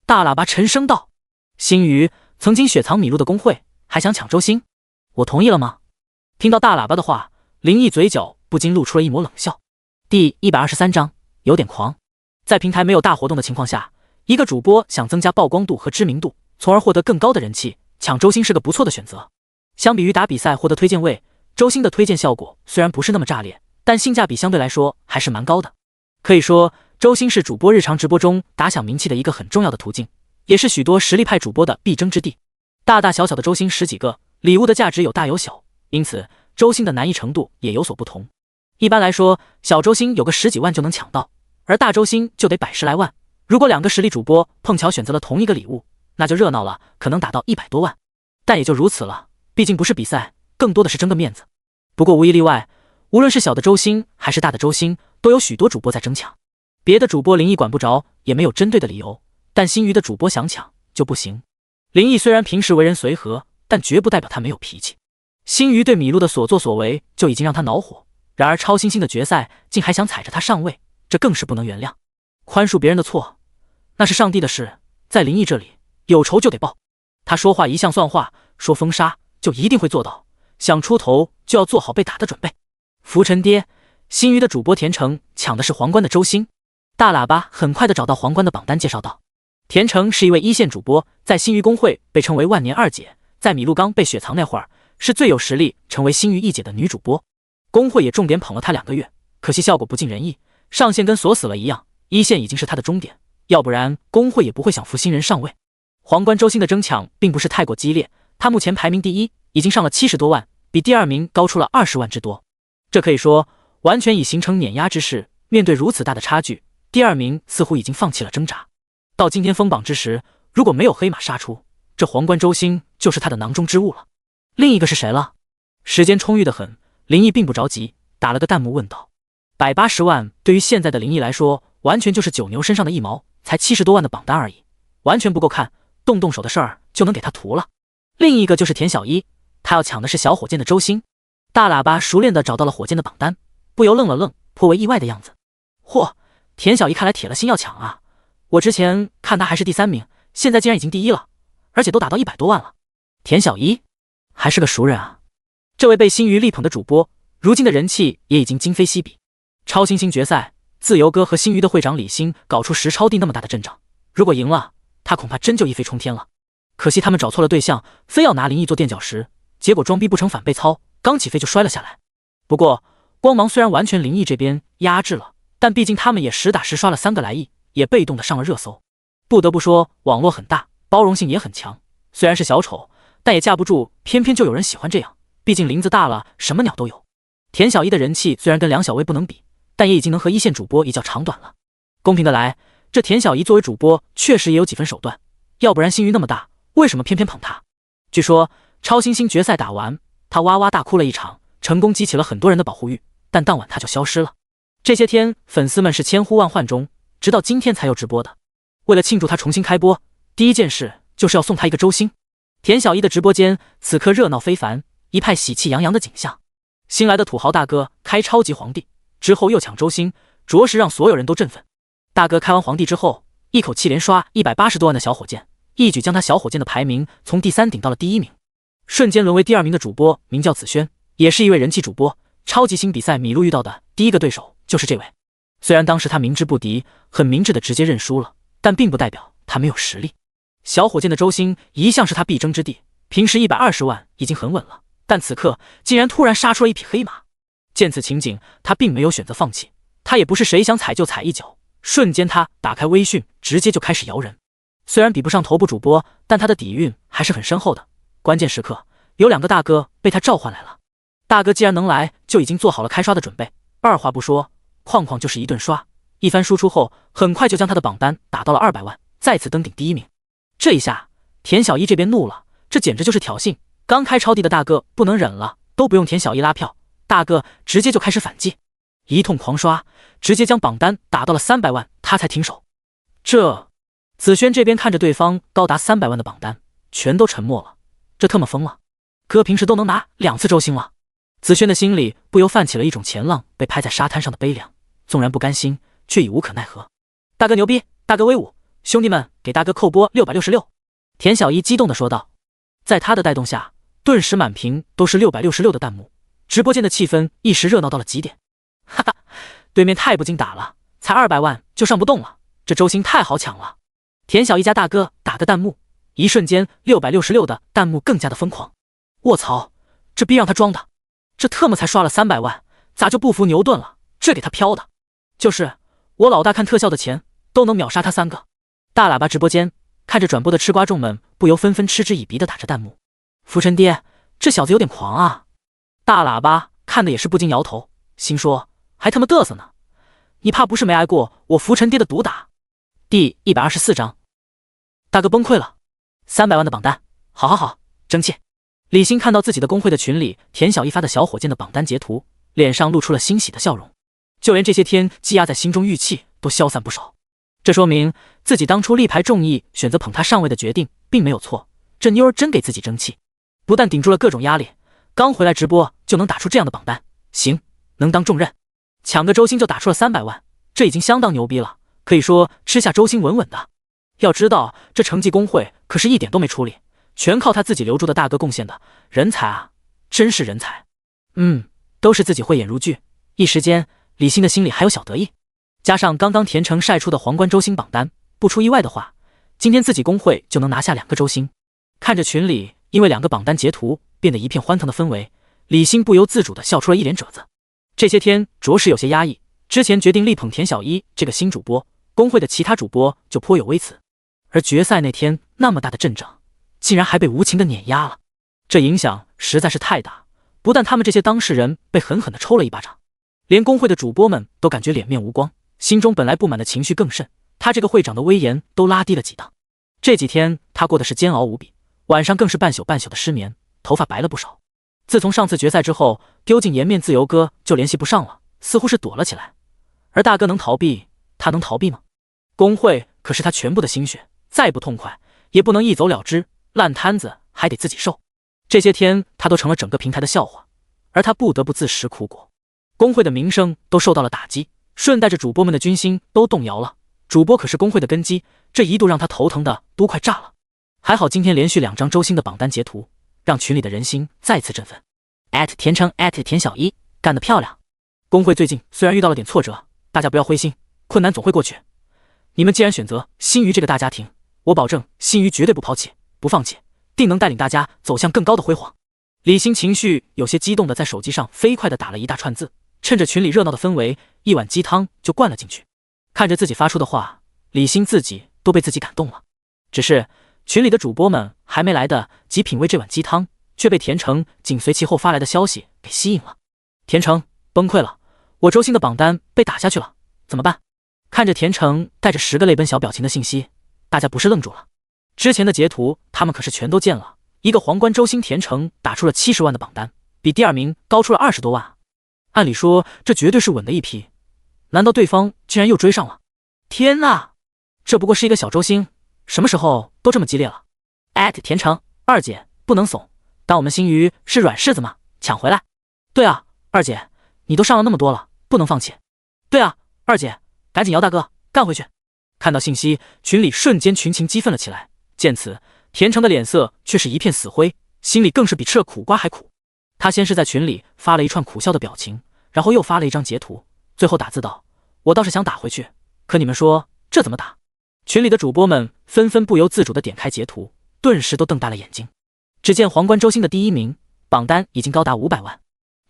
A: 大喇叭沉声道：星鱼曾经雪藏米露的公会还想抢周星，我同意了吗？听到大喇叭的话，林毅嘴角不禁露出了一抹冷笑。第123章有点狂。在平台没有大活动的情况下，一个主播想增加曝光度和知名度，从而获得更高的人气，抢周星是个不错的选择。相比于打比赛获得推荐位，周星的推荐效果虽然不是那么炸裂，但性价比相对来说还是蛮高的。可以说，周星是主播日常直播中打响名气的一个很重要的途径，也是许多实力派主播的必争之地。大大小小的周星10几个，礼物的价值有大有小，因此周星的难易程度也有所不同。一般来说，小周星有个10几万就能抢到，而大周星就得110来万。如果2个实力主播碰巧选择了同一个礼物，那就热闹了，可能打到100多万。但也就如此了，毕竟不是比赛，更多的是争个面子。不过无一例外，无论是小的周星还是大的周星，都有许多主播在争抢。别的主播林毅管不着，也没有针对的理由，但星鱼的主播想抢就不行。林毅虽然平时为人随和，但绝不代表他没有脾气。星鱼对米露的所作所为就已经让他恼火，然而超新星的决赛竟还想踩着他上位，这更是不能原谅。宽恕别人的错，那是上帝的事，在林毅这里，有仇就得报。他说话一向算话，说封杀就一定会做到，想出头就要做好被打的准备。浮尘爹，星鱼的主播田成抢的是皇冠的周星。大喇叭很快的找到皇冠的榜单，介绍道：田成是一位一线主播，在星鱼公会被称为万年二姐，在米露刚被雪藏那会儿，是最有实力成为星鱼一姐的女主播。公会也重点捧了她2个月，可惜效果不尽人意，上线跟锁死了一样，一线已经是她的终点，要不然公会也不会想扶新人上位。皇冠周星的争抢并不是太过激烈，他目前排名第1，已经上了70多万，比第2名高出了20万之多。这可以说完全已形成碾压之势，面对如此大的差距，第2名似乎已经放弃了挣扎。到今天封榜之时，如果没有黑马杀出，这皇冠周星就是他的囊中之物了。另一个是谁了？时间充裕的很，林毅并不着急，打了个弹幕问道：180万对于现在的林毅来说，完全就是九牛身上的一毛，才70多万的榜单而已，完全不够看，动手的事儿就能给他涂了。另一个就是田小一，他要抢的是小火箭的周星。大喇叭熟练地找到了火箭的榜单，不由愣了愣，颇为意外的样子。嚯，田小一看来铁了心要抢啊！我之前看他还是第3名，现在竟然已经第1了，而且都打到100多万了。田小一还是个熟人啊！这位被星娱力捧的主播，如今的人气也已经今非昔比。超新星决赛，自由哥和星娱的会长李欣搞出10超帝那么大的阵仗，如果赢了，他恐怕真就一飞冲天了。可惜他们找错了对象，非要拿林毅做垫脚石，结果装逼不成反被操，刚起飞就摔了下来。不过光芒虽然完全林毅这边压制了，但毕竟他们也实打实刷了3个来亿，也被动的上了热搜。不得不说，网络很大，包容性也很强。虽然是小丑，但也架不住，偏偏就有人喜欢这样。毕竟林子大了，什么鸟都有。田小一的人气虽然跟梁小薇不能比，但也已经能和一线主播一较长短了。公平的来，这田小一作为主播，确实也有几分手段，要不然星娱那么大，为什么偏偏捧他？据说超新星决赛打完，他哇哇大哭了一场，成功激起了很多人的保护欲，但当晚他就消失了。这些天粉丝们是千呼万唤中，直到今天才有直播的。为了庆祝他重新开播，第一件事就是要送他一个周星。田小一的直播间此刻热闹非凡，一派喜气洋洋的景象。新来的土豪大哥开超级皇帝之后又抢周星，着实让所有人都振奋。大哥开完皇帝之后，一口气连刷180多万的小火箭，一举将他小火箭的排名从第3顶到了第1名，瞬间沦为第2名的主播名叫子轩，也是一位人气主播。超级星比赛米露遇到的第一个对手就是这位。虽然当时他明知不敌，很明智的直接认输了，但并不代表他没有实力。小火箭的周星一向是他必争之地，平时120万已经很稳了，但此刻竟然突然杀出了一匹黑马。见此情景，他并没有选择放弃，他也不是谁想踩就踩一脚，瞬间他打开微讯，直接就开始摇人。虽然比不上头部主播，但他的底蕴还是很深厚的。关键时刻，有2个大哥被他召唤来了。大哥既然能来，就已经做好了开刷的准备。二话不说，哐哐就是一顿刷，一番输出后，很快就将他的榜单打到了200万，再次登顶第1名。这一下，田小一这边怒了，这简直就是挑衅。刚开超帝的大哥不能忍了，都不用田小一拉票，大哥直接就开始反击，一通狂刷，直接将榜单打到了300万，他才停手。子轩这边看着对方高达300万的榜单，全都沉默了。这特么疯了，哥平时都能拿2次周星了。子轩的心里不由泛起了一种前浪被拍在沙滩上的悲凉，纵然不甘心，却已无可奈何。大哥牛逼，大哥威武，兄弟们给大哥扣波666！田小一激动地说道。在他的带动下，顿时满屏都是666的弹幕，直播间的气氛一时热闹到了极点。哈哈，对面太不经打了，才200万就上不动了，这周星太好抢了。田小一家大哥打个弹幕，一瞬间666的弹幕更加的疯狂。卧槽，这逼让他装的，这特么才刷了300万，咋就不服牛顿了？这给他飘的，就是我老大看特效的钱都能秒杀他3个。大喇叭直播间看着转播的吃瓜众们不由纷纷嗤之以鼻的打着弹幕。福臣爹，这小子有点狂啊！大喇叭看的也是不禁摇头，心说还他妈嘚瑟呢，你怕不是没挨过我福臣爹的毒打。第124章，大哥崩溃了，300万的榜单，好，争气。李欣看到自己的公会的群里田小一发的小火箭的榜单截图，脸上露出了欣喜的笑容，就连这些天积压在心中郁气都消散不少。这说明自己当初力排众议选择捧他上位的决定并没有错，这妞儿真给自己争气，不但顶住了各种压力，刚回来直播就能打出这样的榜单，行，能当重任。抢个周星就打出了300万，这已经相当牛逼了，可以说吃下周星稳稳的。要知道这成绩公会可是一点都没出力，全靠他自己留住的大哥贡献的，人才啊，真是人才。都是自己慧眼如炬，一时间李欣的心里还有小得意。加上刚刚田城晒出的皇冠周星榜单，不出意外的话，今天自己公会就能拿下2个周星。看着群里因为2个榜单截图变得一片欢腾的氛围，李欣不由自主地笑出了一脸褶子。这些天着实有些压抑，之前决定力捧田小一这个新主播，公会的其他主播就颇有微词，而决赛那天那么大的阵仗，竟然还被无情的碾压了，这影响实在是太大，不但他们这些当事人被狠狠地抽了一巴掌，连公会的主播们都感觉脸面无光，心中本来不满的情绪更甚，他这个会长的威严都拉低了几档。这几天他过的是煎熬无比，晚上更是半宿的失眠，头发白了不少。自从上次决赛之后，丢尽颜面自由哥就联系不上了，似乎是躲了起来。而大哥能逃避，他能逃避吗？公会可是他全部的心血，再不痛快也不能一走了之，烂摊子还得自己受。这些天他都成了整个平台的笑话，而他不得不自食苦果。工会的名声都受到了打击，顺带着主播们的军心都动摇了。主播可是工会的根基，这一度让他头疼的都快炸了。还好今天连续2张周星的榜单截图，让群里的人心再次振奋。田成田小一，干得漂亮！工会最近虽然遇到了点挫折，大家不要灰心，困难总会过去。你们既然选择新余这个大家庭，我保证新余绝对不抛弃不放弃，定能带领大家走向更高的辉煌。李欣情绪有些激动的在手机上飞快的打了一大串字，趁着群里热闹的氛围，一碗鸡汤就灌了进去。看着自己发出的话，李欣自己都被自己感动了。只是群里的主播们还没来得及品味这碗鸡汤，却被田成紧随其后发来的消息给吸引了。田成崩溃了，我周星的榜单被打下去了，怎么办？看着田成带着10个泪奔小表情的信息，大家不是愣住了。之前的截图他们可是全都见了，一个皇冠周星田成打出了70万的榜单，比第2名高出了20多万。按理说这绝对是稳的一批，难道对方竟然又追上了？天哪，这不过是一个小周星，什么时候都这么激烈了？田成二姐不能怂，当我们新余是软柿子吗？抢回来！对啊，二姐，你都上了那么多了，不能放弃。对啊，二姐，赶紧姚大哥干回去！看到信息，群里瞬间群情激愤了起来。见此，田成的脸色却是一片死灰，心里更是比吃了苦瓜还苦。他先是在群里发了一串苦笑的表情，然后又发了一张截图，最后打字道：我倒是想打回去，可你们说这怎么打？群里的主播们纷纷不由自主地点开截图，顿时都瞪大了眼睛。只见皇冠周星的第1名榜单已经高达500万，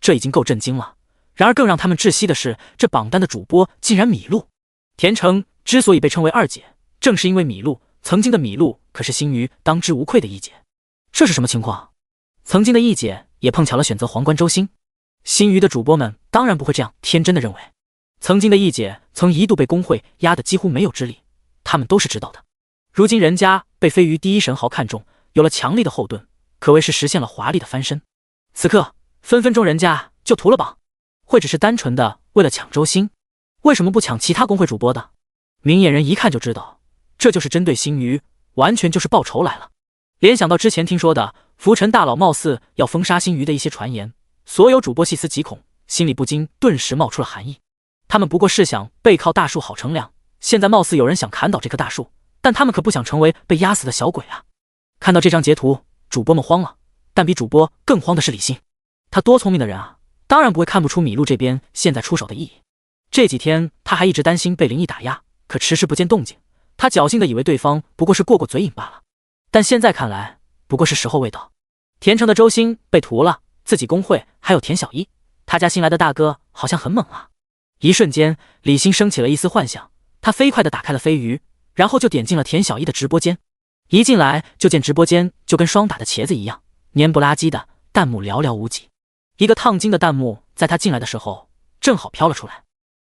A: 这已经够震惊了。然而更让他们窒息的是，这榜单的主播竟然米露。田成之所以被称为二姐，正是因为米露，曾经的米露可是新余当之无愧的一姐。这是什么情况？曾经的一姐也碰巧了选择皇冠周星？新余的主播们当然不会这样天真的认为，曾经的一姐曾一度被工会压得几乎没有之力，他们都是知道的。如今人家被飞鱼第一神豪看中，有了强力的后盾，可谓是实现了华丽的翻身。此刻分分钟人家就屠了榜，会只是单纯的为了抢周星？为什么不抢其他工会主播的？明眼人一看就知道，这就是针对新余，完全就是报仇来了。联想到之前听说的浮尘大佬貌似要封杀新余的一些传言，所有主播细思极恐，心里不禁顿时冒出了寒意。他们不过是想背靠大树好乘凉，现在貌似有人想砍倒这棵大树，但他们可不想成为被压死的小鬼啊！看到这张截图，主播们慌了，但比主播更慌的是李欣。他多聪明的人啊，当然不会看不出米露这边现在出手的意义。这几天他还一直担心被灵异打压，可迟迟不见动静，他侥幸的以为对方不过是过嘴瘾罢了。但现在看来，不过是时候未到。田城的周星被屠了，自己工会还有田小一，他家新来的大哥好像很猛啊！一瞬间，李欣升起了一丝幻想，他飞快地打开了飞鱼，然后就点进了田小一的直播间。一进来就见直播间就跟双打的茄子一样，黏不拉几的，弹幕寥寥无几。一个烫金的弹幕在他进来的时候正好飘了出来。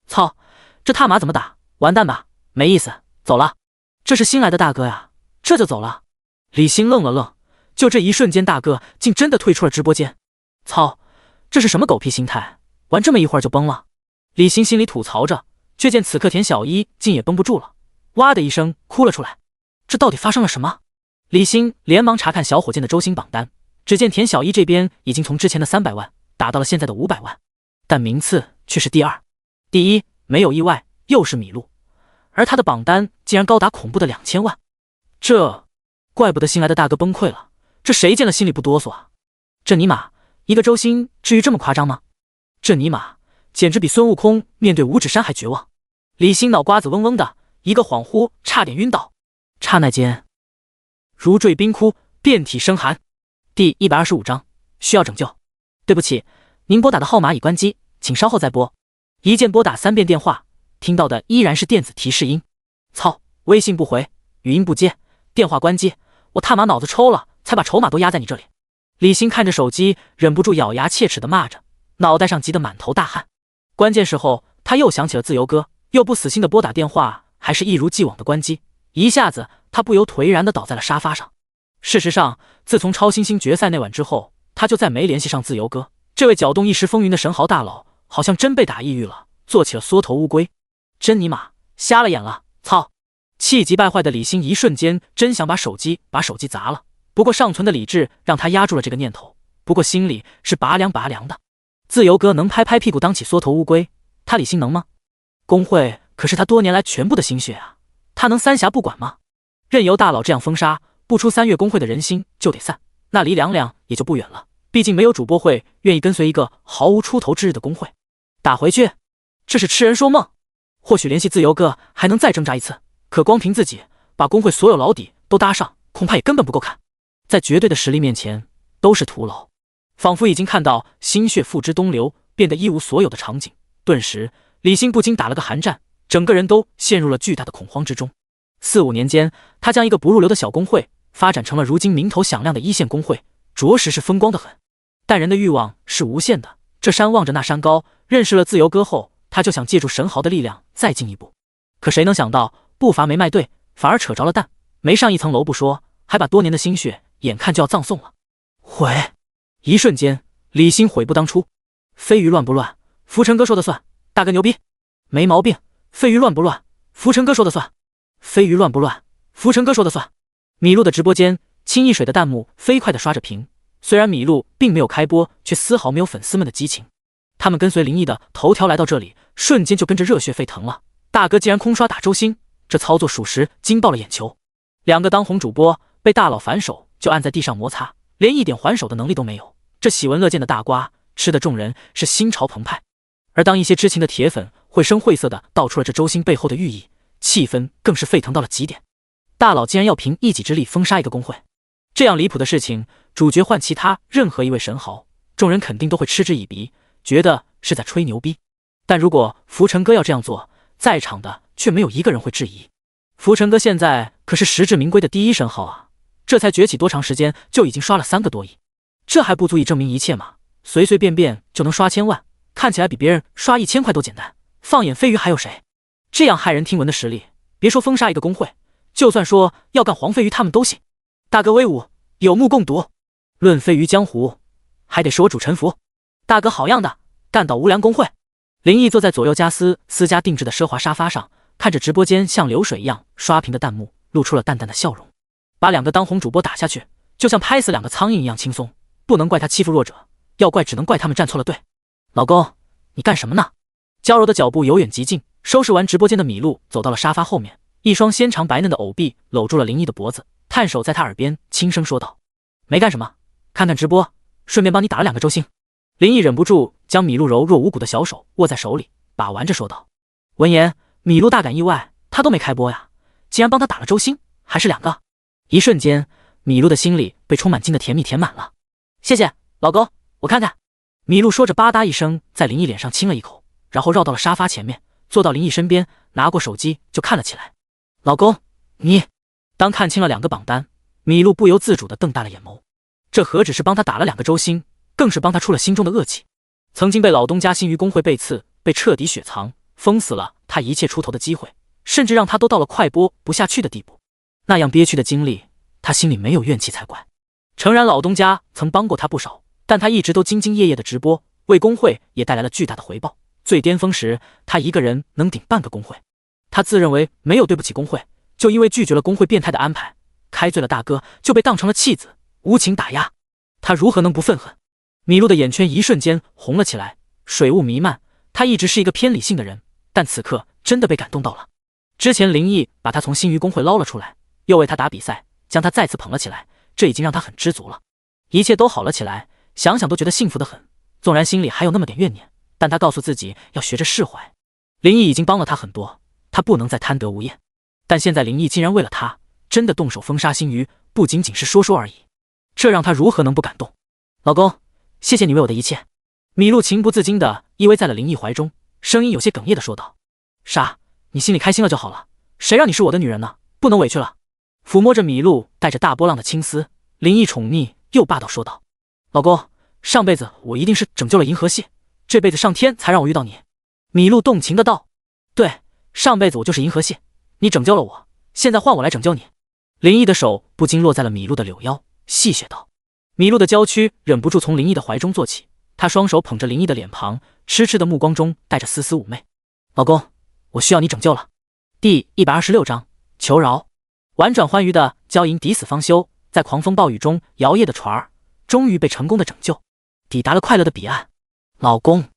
A: 操，这他妈怎么打？完蛋吧，没意思，走了。这是新来的大哥呀，这就走了？李欣愣了愣，就这一瞬间，大哥竟真的退出了直播间。操，这是什么狗屁心态？玩这么一会儿就崩了？李欣心里吐槽着，却见此刻田小一竟也绷不住了，哇的一声哭了出来。这到底发生了什么？李欣连忙查看小火箭的周星榜单，只见田小一这边已经从之前的300万打到了现在的500万，但名次却是第2。第一没有意外又是米露，而他的榜单竟然高达恐怖的2000万，这怪不得新来的大哥崩溃了，这谁见了心里不哆嗦啊？这尼玛，一个周星至于这么夸张吗？这尼玛简直比孙悟空面对五指山还绝望。李欣脑瓜子嗡嗡的，一个恍惚差点晕倒，刹那间如坠冰窟，遍体生寒。第125章需要拯救。对不起，您拨打的号码已关机，请稍后再拨。一键拨打3遍电话，听到的依然是电子提示音。操，微信不回，语音不接，电话关机，我他妈脑子抽了，才把筹码都压在你这里。李欣看着手机，忍不住咬牙切齿地骂着，脑袋上急得满头大汗。关键时候他又想起了自由哥，又不死心的拨打电话，还是一如既往的关机，一下子他不由颓然地倒在了沙发上。事实上，自从超新星决赛那晚之后，他就再没联系上自由哥。这位搅动一时风云的神豪大佬好像真被打抑郁了，做起了缩头乌龟。真尼玛瞎了眼了，操！气急败坏的李欣一瞬间真想把手机砸了，不过尚存的理智让他压住了这个念头，不过心里是拔凉拔凉的。自由哥能拍拍屁股当起缩头乌龟，他李欣能吗？工会可是他多年来全部的心血啊，他能三峡不管吗？任由大佬这样封杀，不出3月工会的人心就得散，那离凉凉也就不远了。毕竟没有主播会愿意跟随一个毫无出头之日的工会。打回去，这是痴人说梦。或许联系自由哥还能再挣扎一次，可光凭自己把工会所有老底都搭上，恐怕也根本不够看。在绝对的实力面前，都是徒劳。仿佛已经看到心血付之东流，变得一无所有的场景，顿时李欣不禁打了个寒战，整个人都陷入了巨大的恐慌之中。4、5年间，他将一个不入流的小工会发展成了如今名头响亮的1线工会，着实是风光得很。但人的欲望是无限的，这山望着那山高，认识了自由哥后，他就想借助神豪的力量再进一步。可谁能想到，步伐没迈对，反而扯着了蛋，没上一层楼不说，还把多年的心血眼看就要葬送了。悔！一瞬间，李欣悔不当初。飞鱼乱不乱，浮尘哥说的算，大哥牛逼，没毛病。飞鱼乱不乱，浮尘哥说的算，飞鱼乱不乱，浮尘哥说的算。米露的直播间，清一水的弹幕飞快地刷着屏。虽然米露并没有开播，却丝毫没有粉丝们的激情。他们跟随林毅的头条来到这里，瞬间就跟着热血沸腾了。大哥竟然空刷打周星，这操作属实惊爆了眼球。2个当红主播被大佬反手就按在地上摩擦，连一点还手的能力都没有。这喜闻乐见的大瓜吃的众人是心潮澎湃。而当一些知情的铁粉绘声绘色的道出了这周星背后的寓意，气氛更是沸腾到了极点。大佬竟然要凭一己之力封杀一个工会，这样离谱的事情，主角换其他任何一位神豪，众人肯定都会嗤之以鼻，觉得是在吹牛逼。但如果浮尘哥要这样做，在场的却没有一个人会质疑。浮尘哥现在可是实至名归的第1神号啊，这才崛起多长时间就已经刷了3个多亿，这还不足以证明一切吗？随随便便就能刷1000万，看起来比别人刷1000块都简单。放眼飞鱼还有谁？这样骇人听闻的实力，别说封杀一个工会，就算说要干黄飞鱼他们都信。大哥威武，有目共睹。论飞鱼江湖，还得是我主沉浮。大哥好样的，干倒无良工会。林毅坐在左右加私家定制的奢华沙发上，看着直播间像流水一样刷屏的弹幕，露出了淡淡的笑容。把2个当红主播打下去，就像拍死2个苍蝇一样轻松。不能怪他欺负弱者，要怪只能怪他们站错了队。老公，你干什么呢？娇柔的脚步由远及近，收拾完直播间的米露走到了沙发后面，一双纤长白嫩的藕臂搂住了林毅的脖子，探手在他耳边轻声说道：没干什么，看看直播，顺便帮你打了2个周星。林毅忍不住将米露柔弱无骨的小手握在手里，把玩着说道。闻言，米露大感意外，他都没开播呀，竟然帮他打了周星，还是2个。一瞬间，米露的心里被充满金的甜蜜填满了。谢谢老公，我看看。米露说着吧嗒一声在林毅脸上亲了一口，然后绕到了沙发前面，坐到林毅身边，拿过手机就看了起来。老公，你……当看清了2个榜单，米露不由自主地瞪大了眼眸。这何止是帮他打了2个周星，更是帮他出了心中的恶气。曾经被老东家新余工会背刺，被彻底雪藏，封死了他一切出头的机会，甚至让他都到了快播不下去的地步。那样憋屈的经历，他心里没有怨气才怪。诚然老东家曾帮过他不少，但他一直都兢兢业业的直播，为工会也带来了巨大的回报。最巅峰时，他一个人能顶半个工会。他自认为没有对不起工会，就因为拒绝了工会变态的安排，开罪了大哥，就被当成了弃子，无情打压。他如何能不愤恨？米露的眼圈一瞬间红了起来，水雾弥漫。他一直是一个偏理性的人，但此刻真的被感动到了。之前林毅把他从新余工会捞了出来，又为他打比赛，将他再次捧了起来，这已经让他很知足了。一切都好了起来，想想都觉得幸福得很。纵然心里还有那么点怨念，但他告诉自己要学着释怀。林毅已经帮了他很多，他不能再贪得无厌。但现在林毅竟然为了他真的动手封杀新余，不仅仅是说说而已，这让他如何能不感动？老公，谢谢你为我的一切。米露情不自禁地依偎在了林毅怀中，声音有些哽咽地说道。傻，你心里开心了就好了，谁让你是我的女人呢？不能委屈了。抚摸着米露带着大波浪的青丝，林毅宠溺又霸道说道。老公，上辈子我一定是拯救了银河系，这辈子上天才让我遇到你。米露动情的道。对，上辈子我就是银河系，你拯救了我，现在换我来拯救你。林毅的手不禁落在了米露的柳腰，戏谑道。米露的娇躯忍不住从林毅的怀中坐起，她双手捧着林毅的脸庞，痴痴的目光中带着丝丝妩媚。老公，我需要你拯救了。第126章求饶。婉转欢愉的娇吟抵死方休，在狂风暴雨中摇曳的船儿终于被成功的拯救，抵达了快乐的彼岸。老公。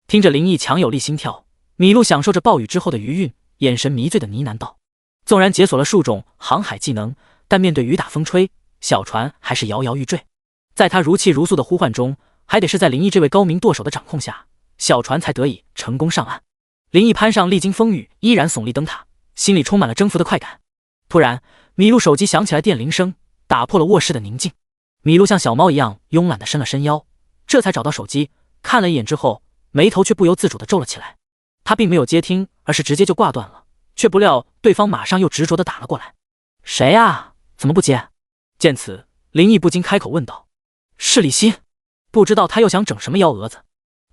A: 听着林毅强有力心跳，米露享受着暴雨之后的余韵，眼神迷醉的呢喃道。纵然解锁了数种航海技能，但面对雨打风吹，小船还是摇摇欲坠。在他如泣如诉的呼唤中，还得是在林毅这位高明舵手的掌控下，小船才得以成功上岸。林毅攀上历经风雨依然耸立灯塔，心里充满了征服的快感。突然，米露手机响起来电铃声，打破了卧室的宁静。米露像小猫一样慵懒地伸了伸腰，这才找到手机，看了一眼之后，眉头却不由自主地皱了起来。他并没有接听，而是直接就挂断了，却不料对方马上又执着地打了过来。谁啊？怎么不接？见此，林毅不禁开口问道。是李欣。不知道他又想整什么幺蛾子。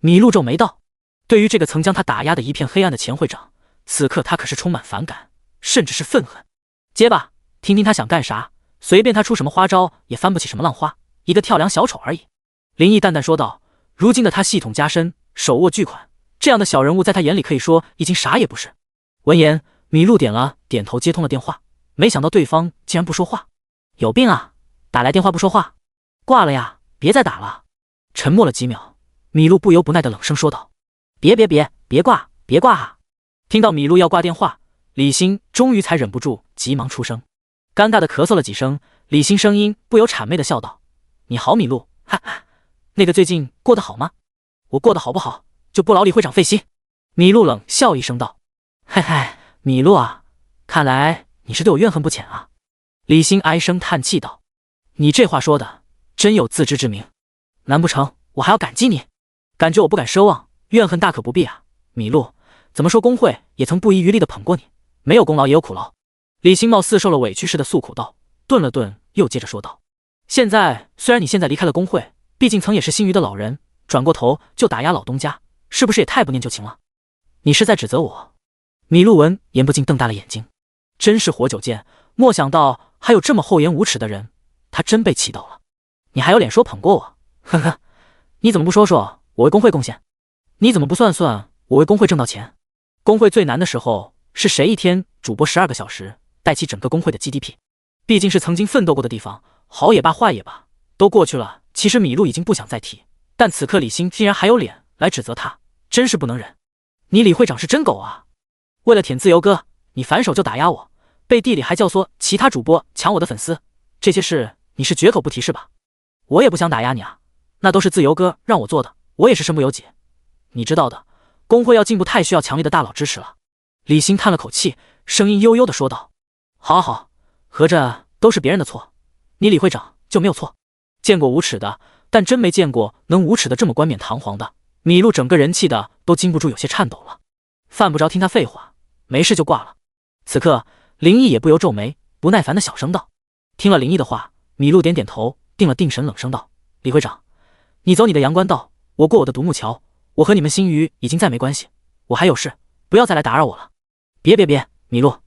A: 米露皱眉道。对于这个曾将他打压的一片黑暗的前会长，此刻他可是充满反感，甚至是愤恨。接吧，听听他想干啥，随便他出什么花招也翻不起什么浪花，一个跳梁小丑而已。林毅淡淡说道。如今的他系统加深，手握巨款，这样的小人物在他眼里可以说已经啥也不是。闻言，米露点了点头，接通了电话。没想到对方竟然不说话。有病啊，打来电话不说话。挂了呀，别再打了。沉默了几秒，米露不由不耐的冷声说道。别挂啊。听到米露要挂电话，李欣终于才忍不住急忙出声。尴尬的咳嗽了几声，李欣声音不由谄媚的笑道。你好米露，哈哈，那个最近过得好吗？我过得好不好，就不劳李会长费心。米露冷笑一声道。嘿嘿，米露啊，看来你是对我怨恨不浅啊。李欣唉声叹气道。你这话说的真有自知之明，难不成我还要感激你？感觉我不敢奢望，怨恨大可不必啊。米露，怎么说工会也曾不遗余力的捧过你，没有功劳也有苦劳。李欣貌似受了委屈似的诉苦道，顿了顿，又接着说道。现在虽然你现在离开了工会，毕竟曾也是星鱼的老人，转过头就打压老东家，是不是也太不念旧情了？你是在指责我？米露闻言不禁瞪大了眼睛，真是活久见，没想到还有这么厚颜无耻的人，他真被气到了。你还有脸说捧过我？呵呵，你怎么不说说我为工会贡献？你怎么不算算我为工会挣到钱？工会最难的时候是谁一天主播12个小时，带起整个工会的 GDP？ 毕竟是曾经奋斗过的地方，好也罢坏也罢，都过去了。其实米露已经不想再提，但此刻李欣竟然还有脸来指责他，真是不能忍。你李会长是真狗啊！为了舔自由哥，你反手就打压我，背地里还教唆其他主播抢我的粉丝，这些事你是绝口不提是吧？我也不想打压你啊，那都是自由哥让我做的，我也是身不由己。你知道的，工会要进步太需要强力的大佬支持了。李欣叹了口气，声音悠悠地说道。好，合着都是别人的错，你李会长就没有错？见过无耻的，但真没见过能无耻的这么冠冕堂皇的。米露整个人气的都禁不住有些颤抖了，犯不着听他废话，没事就挂了。此刻林毅也不由皱眉，不耐烦的小声道。听了林毅的话，米露点点头，定了定神，冷声道。李会长，你走你的阳关道，我过我的独木桥，我和你们星鱼已经再没关系，我还有事，不要再来打扰我了。别，米露，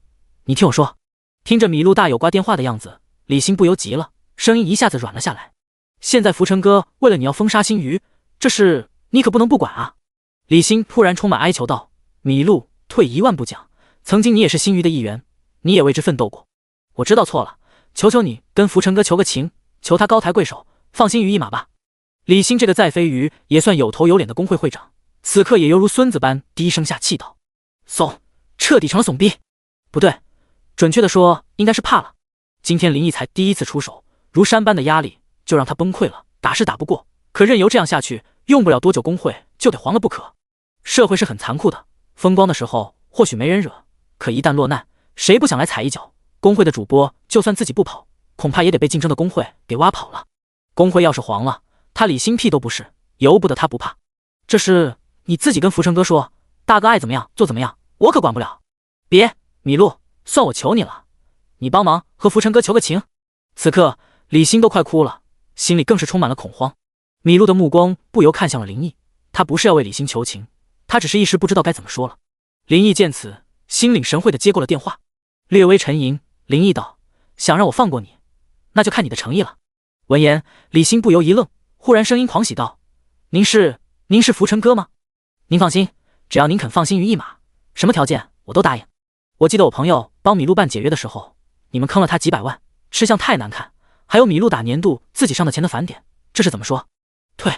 A: 你听我说。听着米露大有挂电话的样子，李欣不由急了，声音一下子软了下来。现在浮尘哥为了你要封杀星鱼，这事你可不能不管啊！李欣突然充满哀求道。米露，退一万步讲，曾经你也是星鱼的一员，你也为之奋斗过。我知道错了，求求你跟浮尘哥求个情，求他高抬贵手，放星鱼一马吧。李欣这个在飞鱼也算有头有脸的工会会长，此刻也犹如孙子般低声下气道。怂，彻底成了怂逼。不对，准确的说应该是怕了。今天林毅才第一次出手，如山般的压力就让他崩溃了，打是打不过，可任由这样下去，用不了多久工会就得黄了不可。社会是很残酷的，风光的时候或许没人惹，可一旦落难，谁不想来踩一脚？工会的主播就算自己不跑，恐怕也得被竞争的工会给挖跑了。工会要是黄了，他李欣屁都不是，由不得他不怕。这是你自己跟浮尘哥说，大哥爱怎么样就怎么样，我可管不了。别，米露，算我求你了，你帮忙和浮尘哥求个情。此刻李欣都快哭了，心里更是充满了恐慌。米露的目光不由看向了林毅，他不是要为李欣求情，他只是一时不知道该怎么说了。林毅见此，心领神会的接过了电话，略微沉吟，林毅道：想让我放过你，那就看你的诚意了。闻言，李欣不由一愣，忽然声音狂喜道：您是浮尘哥吗？您放心，只要您肯放星鱼一马，什么条件我都答应。我记得我朋友帮米露办解约的时候，你们坑了他几百万，吃相太难看，还有米露打年度自己上的钱的返点，这是怎么说？退，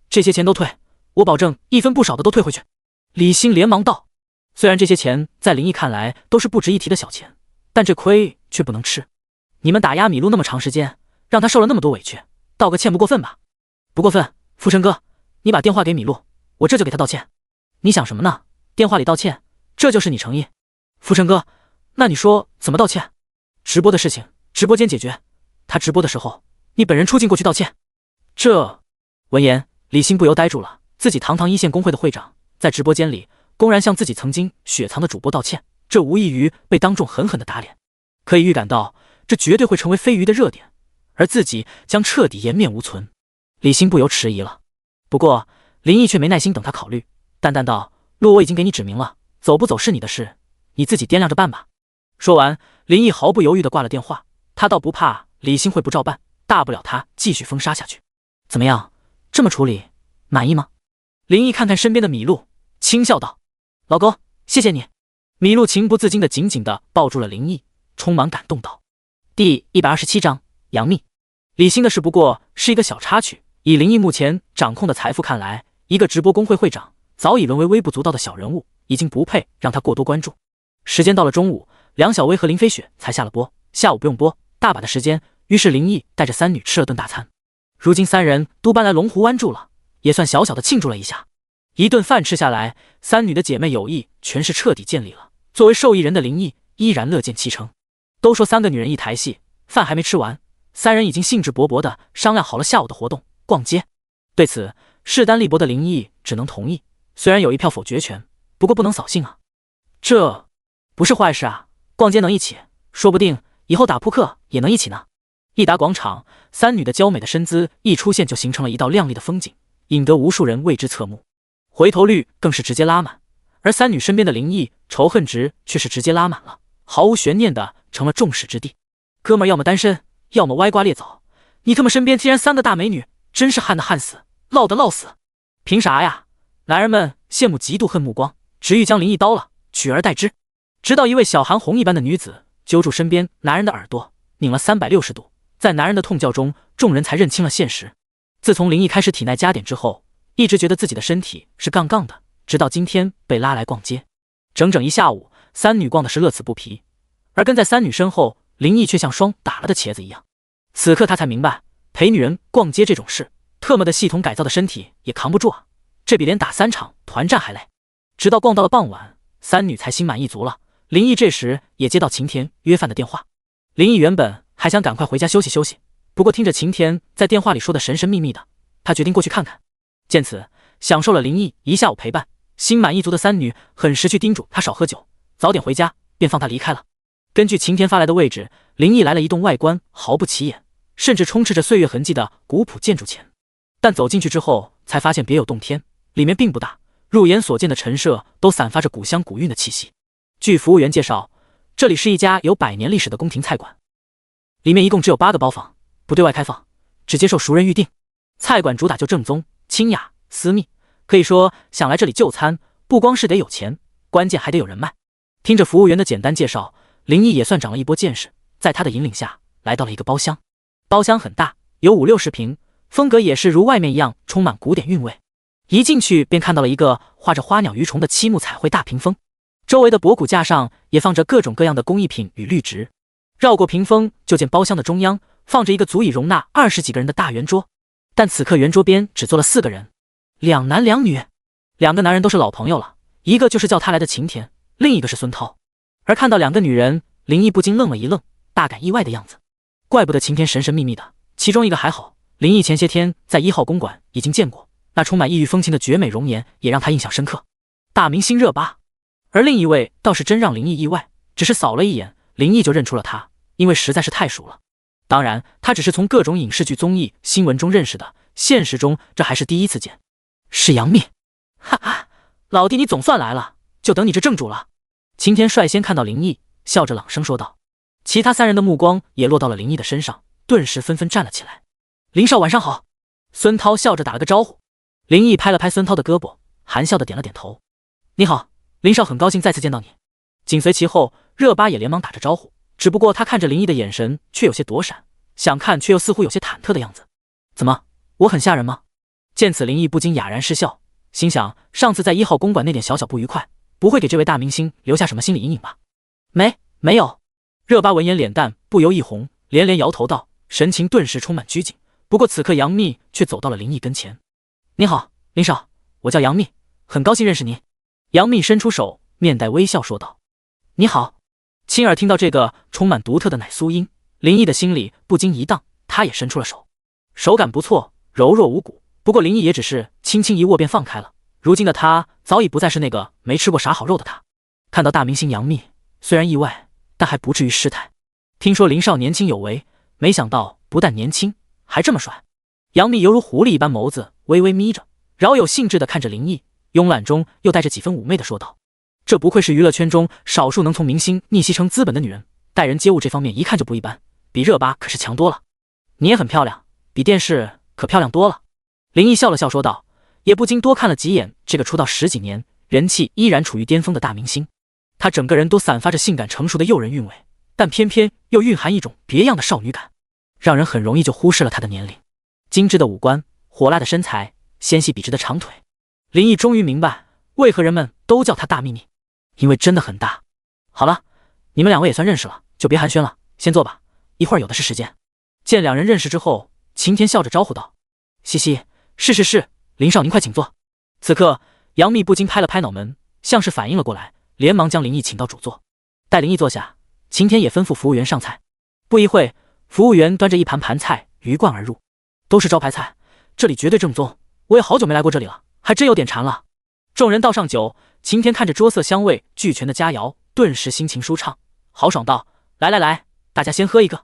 A: 这些钱都退，我保证一分不少的都退回去。李欣连忙道。虽然这些钱在林毅看来都是不值一提的小钱，但这亏却不能吃。你们打压米露那么长时间，让他受了那么多委屈，道个歉不过分吧？不过分。富生哥，你把电话给米露，我这就给他道歉。你想什么呢？电话里道歉，这就是你诚意？富生哥，那你说怎么道歉？直播的事情，直播间解决。他直播的时候，你本人出镜过去道歉。这……闻言，李欣不由呆住了。自己堂堂一线工会的会长，在直播间里公然向自己曾经雪藏的主播道歉，这无异于被当众狠狠的打脸。可以预感到，这绝对会成为飞鱼的热点，而自己将彻底颜面无存。李欣不由迟疑了。不过林毅却没耐心等他考虑，淡淡道：路我已经给你指明了，走不走是你的事，你自己掂量着办吧。说完，林毅毫不犹豫地挂了电话。他倒不怕李欣会不照办，大不了他继续封杀下去。怎么样，这么处理满意吗？林毅看看身边的米露，轻笑道：老公，谢谢你。米露情不自禁地紧紧地抱住了林毅，充满感动道。第127章杨幂。李欣的事不过是一个小插曲，以林毅目前掌控的财富看来，一个直播工会会长早已沦为微不足道的小人物，已经不配让他过多关注。时间到了中午，梁小薇和林飞雪才下了播，下午不用播，大把的时间，于是林毅带着三女吃了顿大餐。如今三人都搬来龙湖湾住了，也算小小的庆祝了一下。一顿饭吃下来，三女的姐妹友谊全是彻底建立了。作为受益人的林毅依然乐见其成。都说三个女人一台戏，饭还没吃完，三人已经兴致勃勃地商量好了下午的活动——逛街。对此，势单力薄的林毅只能同意，虽然有一票否决权，不过不能扫兴啊。这不是坏事啊，逛街能一起，说不定以后打扑克也能一起呢。一达广场，三女的娇美的身姿一出现，就形成了一道亮丽的风景，引得无数人为之侧目，回头率更是直接拉满。而三女身边的林毅仇恨值却是直接拉满了，毫无悬念的成了众矢之的。哥们儿要么单身，要么歪瓜裂枣，你他妈身边竟然三个大美女，真是旱的旱死，涝的涝死。凭啥呀？男人们羡慕嫉妒恨目光，直欲将林毅刀了，取而代之。直到一位小韩红一般的女子揪住身边男人的耳朵，拧了360度，在男人的痛叫中，众人才认清了现实。自从林毅开始体内加点之后，一直觉得自己的身体是杠杠的，直到今天被拉来逛街，整整一下午，三女逛的是乐此不疲。而跟在三女身后，林毅却像双打了的茄子一样。此刻他才明白，陪女人逛街这种事，特么的系统改造的身体也扛不住啊，这比连打3场团战还累。直到逛到了傍晚，三女才心满意足了。林毅这时也接到晴田约饭的电话。林毅原本还想赶快回家休息休息，不过听着晴田在电话里说的神神秘秘的，他决定过去看看。见此，享受了林毅一下午陪伴，心满意足的三女很识趣叮嘱他少喝酒，早点回家，便放他离开了。根据晴田发来的位置，林毅来了一栋外观毫不起眼，甚至充斥着岁月痕迹的古朴建筑前。但走进去之后，才发现别有洞天，里面并不大，入眼所见的陈设都散发着古香古韵的气息。据服务员介绍，这里是一家有100年历史的宫廷菜馆，里面一共只有8个包房，不对外开放，只接受熟人预订。菜馆主打就正宗、清雅、私密，可以说想来这里就餐，不光是得有钱，关键还得有人脉。听着服务员的简单介绍，林毅也算长了一波见识，在他的引领下，来到了一个包厢。包厢很大，有50-60平，风格也是如外面一样充满古典韵味。一进去便看到了一个画着花鸟鱼虫的漆木彩绘大屏风，周围的博古架上也放着各种各样的工艺品与绿植。绕过屏风，就见包厢的中央放着一个足以容纳20几个人的大圆桌，但此刻圆桌边只坐了4个人，2男2女。2个男人都是老朋友了，一个就是叫他来的晴田，另一个是孙涛。而看到2个女人，林毅不禁愣了一愣，大感意外的样子。怪不得晴田神神秘秘的，其中一个还好，林毅前些天在1号公馆已经见过，那充满异域风情的绝美容颜也让他印象深刻，大明星热巴。而另一位倒是真让林毅意外，只是扫了一眼，林毅就认出了他，因为实在是太熟了。当然，他只是从各种影视剧、综艺、新闻中认识的，现实中这还是第一次见。是杨幂。哈哈，老弟你总算来了，就等你这正主了。晴田率先看到林毅，笑着朗声说道。其他3人的目光也落到了林毅的身上，顿时纷纷站了起来。林少晚上好。孙涛笑着打了个招呼。林毅拍了拍孙涛的胳膊，含笑的点了点头。你好，林少很高兴再次见到你。紧随其后，热巴也连忙打着招呼，只不过他看着林毅的眼神却有些躲闪，想看却又似乎有些忐忑的样子。怎么，我很吓人吗？见此，林毅不禁哑然失笑，心想上次在1号公馆那点小小不愉快，不会给这位大明星留下什么心理阴影吧？没有。热巴闻言脸蛋不由一红，连连摇头道，神情顿时充满拘谨。不过此刻杨幂却走到了林毅跟前。你好，林少，我叫杨幂，很高兴认识您。杨幂伸出手，面带微笑说道。你好。亲耳听到这个充满独特的奶酥音，林毅的心里不禁一荡，他也伸出了手，手感不错，柔弱无骨。不过林毅也只是轻轻一握便放开了。如今的他早已不再是那个没吃过啥好肉的他。看到大明星杨幂，虽然意外，但还不至于失态。听说林少年轻有为，没想到不但年轻，还这么帅。杨幂犹如狐狸一般眸子微微眯着，饶有兴致地看着林毅，慵懒中又带着几分妩媚地说道：这不愧是娱乐圈中少数能从明星逆袭成资本的女人，待人接物这方面一看就不一般，比热巴可是强多了。你也很漂亮，比电视可漂亮多了。林毅笑了笑说道，也不禁多看了几眼这个出道10几年，人气依然处于巅峰的大明星。她整个人都散发着性感成熟的诱人韵味，但偏偏又蕴含一种别样的少女感，让人很容易就忽视了她的年龄。精致的五官，火辣的身材，纤细笔直的长腿。林毅终于明白为何人们都叫她大幂幂，因为真的很大。好了，你们2位也算认识了，就别寒暄了，先坐吧，一会儿有的是时间。见2人认识之后，晴天笑着招呼道：西西，是，林少您快请坐。此刻杨幂不禁拍了拍脑门，像是反应了过来，连忙将林毅请到主座。待林毅坐下，晴天也吩咐服务员上菜。不一会，服务员端着一盘盘菜鱼贯而入，都是招牌菜，这里绝对正宗，我也好久没来过这里了，还真有点馋了。众人倒上酒，晴天看着桌色香味俱全的佳肴，顿时心情舒畅，豪爽道：来，大家先喝一个。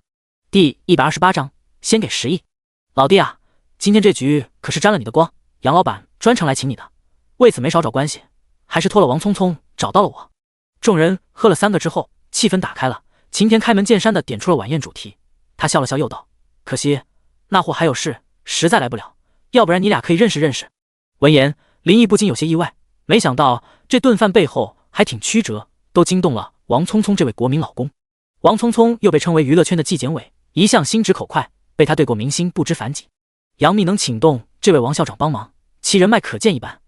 A: 第128章，先给10亿。老弟啊，今天这局可是沾了你的光，杨老板专程来请你的，为此没少找关系，还是托了王聪聪找到了我。众人喝了3个之后，气氛打开了，晴天开门见山的点出了晚宴主题。他笑了笑又道：可惜那货还有事，实在来不了，要不然你俩可以认识认识。闻言，林毅不禁有些意外，没想到这顿饭背后还挺曲折，都惊动了王聪聪这位国民老公。王聪聪又被称为娱乐圈的纪检委，一向心直口快，被他对过明星不知凡几。杨幂能请动这位王校长帮忙，其人脉可见一斑，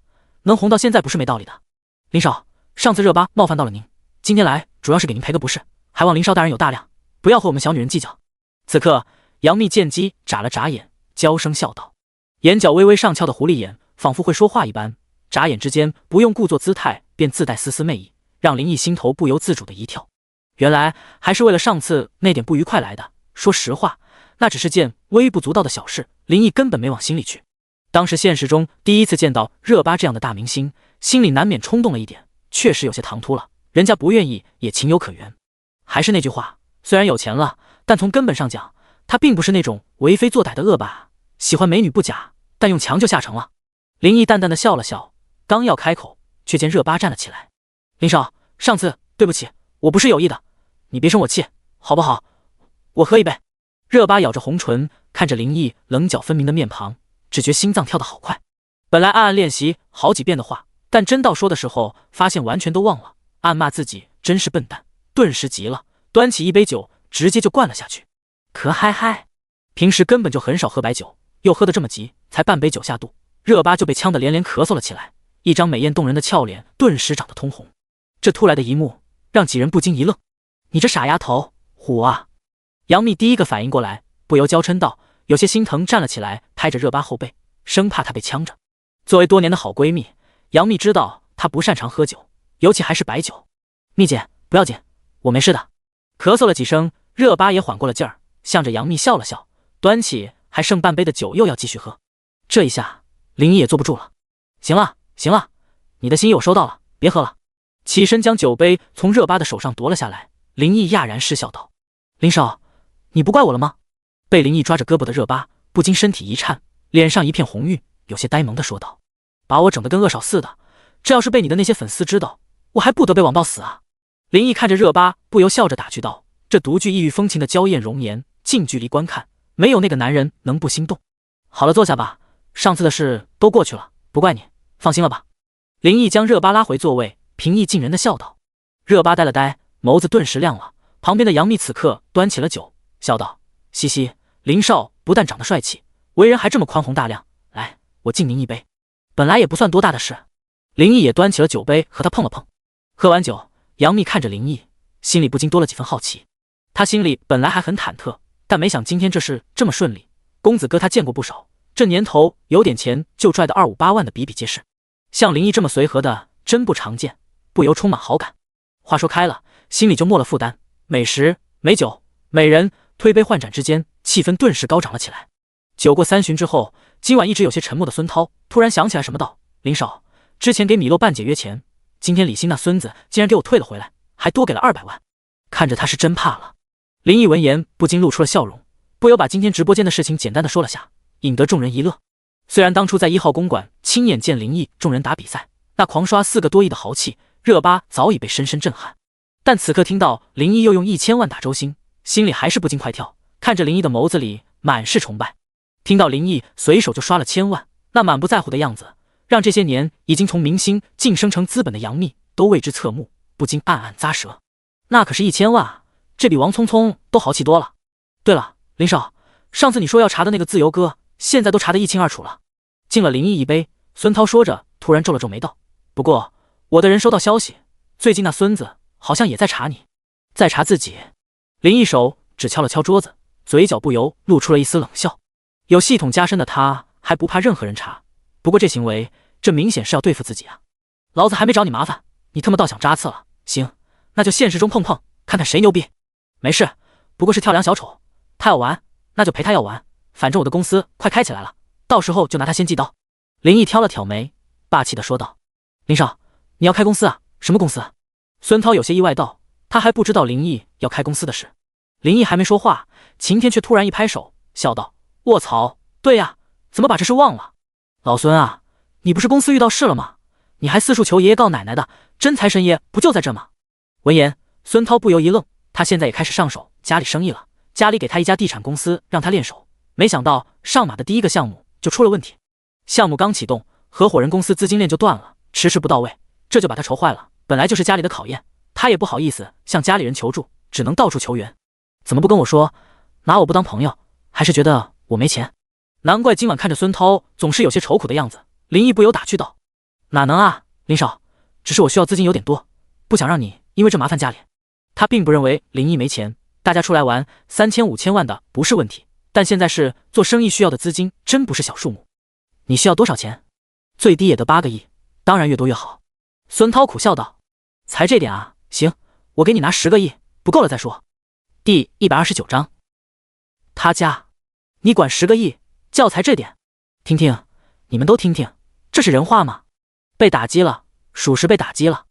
A: 能红到现在不是没道理的。林少，上次热巴冒犯到了您，今天来主要是给您赔个不是，还望林少大人有大量，不要和我们小女人计较。此刻杨幂见机眨了眨眼，娇声笑道，眼角微微上翘的狐狸眼仿佛会说话一般，眨眼之间不用故作姿态便自带丝丝媚意，让林毅心头不由自主的一跳。原来还是为了上次那点不愉快来的。说实话，那只是件微不足道的小事，林毅根本没往心里去。当时现实中第一次见到热巴这样的大明星，心里难免冲动了一点，确实有些唐突了，人家不愿意也情有可原。还是那句话，虽然有钱了，但从根本上讲，他并不是那种为非作歹的恶霸，喜欢美女不假，但用强就下成了。林毅淡淡的笑了笑，刚要开口，却见热巴站了起来。林少，上次对不起，我不是有意的，你别生我气好不好？我喝一杯。热巴咬着红唇，看着林毅棱角分明的面庞，只觉心脏跳得好快。本来暗暗练习好几遍的话，但真到说的时候，发现完全都忘了，暗骂自己真是笨蛋，顿时急了，端起一杯酒直接就灌了下去。可嗨，平时根本就很少喝白酒，又喝得这么急，才半杯酒下肚，热巴就被呛得连连咳嗽了起来，一张美艳动人的俏脸顿时长得通红。这突来的一幕让几人不禁一愣，你这傻丫头，虎啊！杨幂第一个反应过来，不由娇嗔道，有些心疼站了起来，拍着热巴后背，生怕她被呛着。作为多年的好闺蜜，杨幂知道她不擅长喝酒，尤其还是白酒。幂姐不要紧，我没事的。咳嗽了几声，热巴也缓过了劲儿，向着杨幂笑了笑，端起还剩半杯的酒又要继续喝。这一下林毅也坐不住了，行了，你的心意我收到了，别喝了。起身将酒杯从热巴的手上夺了下来。林毅讶然失笑道，林少，你不怪我了吗？被林毅抓着胳膊的热巴不禁身体一颤，脸上一片红晕，有些呆萌的说道，把我整得跟恶少似的，这要是被你的那些粉丝知道，我还不得被网暴死啊。林毅看着热巴，不由笑着打趣道，这独具异域风情的娇艳容颜，近距离观看，没有那个男人能不心动。好了，坐下吧，上次的事都过去了，不怪你，放心了吧。林毅将热巴拉回座位，平易近人的笑道。热巴呆了呆，眸子顿时亮了。旁边的杨幂此刻端起了酒，笑道，西西，林少不但长得帅气，为人还这么宽宏大量，来，我敬您一杯。本来也不算多大的事。林毅也端起了酒杯和他碰了碰。喝完酒，杨幂看着林毅，心里不禁多了几分好奇。他心里本来还很忐忑，但没想今天这事这么顺利。公子哥他见过不少，这年头有点钱就拽的258万的比比皆是，像林毅这么随和的真不常见，不由充满好感。话说开了，心里就没了负担。美食、美酒、美人，推杯换盏之间，气氛顿时高涨了起来。酒过3巡之后，今晚一直有些沉默的孙涛突然想起来什么道：“林少，之前给米洛办解约钱，今天李欣那孙子竟然给我退了回来，还多给了200万。看着他是真怕了。”林毅闻言不禁露出了笑容，不由把今天直播间的事情简单的说了下，引得众人一乐。虽然当初在1号公馆亲眼见林毅众人打比赛，那狂刷4个多亿的豪气，热巴早已被深深震撼，但此刻听到林毅又用1000万打周星，心里还是不禁快跳，看着林毅的眸子里满是崇拜。听到林毅随手就刷了1000万，那满不在乎的样子，让这些年已经从明星晋升成资本的杨幂都为之侧目，不禁暗暗咂舌。那可是1000万啊，这比王聪聪都豪气多了。对了，林少，上次你说要查的那个自由哥，现在都查得一清二楚了。敬了林毅一杯，孙涛说着，突然皱了皱眉道：“不过我的人收到消息，最近那孙子好像也在查你，在查自己。”林毅手只敲了敲桌子，嘴角不由露出了一丝冷笑。有系统加深的他还不怕任何人查，不过这行为，这明显是要对付自己啊！老子还没找你麻烦，你他妈倒想扎刺了？行，那就现实中碰碰，看看谁牛逼。没事，不过是跳梁小丑，他要玩，那就陪他要玩。反正我的公司快开起来了，到时候就拿他先祭刀。林毅挑了挑眉，霸气的说道：“林少，你要开公司啊？什么公司？”孙涛有些意外道：“他还不知道林毅要开公司的事。”林毅还没说话，晴天却突然一拍手，笑道：“卧槽，对呀，怎么把这事忘了？老孙啊，你不是公司遇到事了吗？你还四处求爷爷告奶奶的，真财神爷不就在这吗？”闻言，孙涛不由一愣，他现在也开始上手家里生意了。家里给他一家地产公司让他练手，没想到上马的第一个项目就出了问题。项目刚启动，合伙人公司资金链就断了，迟迟不到位，这就把他愁坏了。本来就是家里的考验，他也不好意思向家里人求助，只能到处求援。怎么不跟我说？拿我不当朋友，还是觉得我没钱？难怪今晚看着孙涛总是有些愁苦的样子。林毅不由打趣道：“哪能啊，林少，只是我需要资金有点多，不想让你因为这麻烦家里。”他并不认为林毅没钱，大家出来玩3000、5000万的不是问题，但现在是做生意需要的资金真不是小数目。你需要多少钱？最低也得8个亿，当然越多越好。孙涛苦笑道：“才这点啊？行，我给你拿10个亿，不够了再说。”第129章，他家，你管10个亿，教材这点？听听，你们都听听，这是人话吗？被打击了，属实被打击了。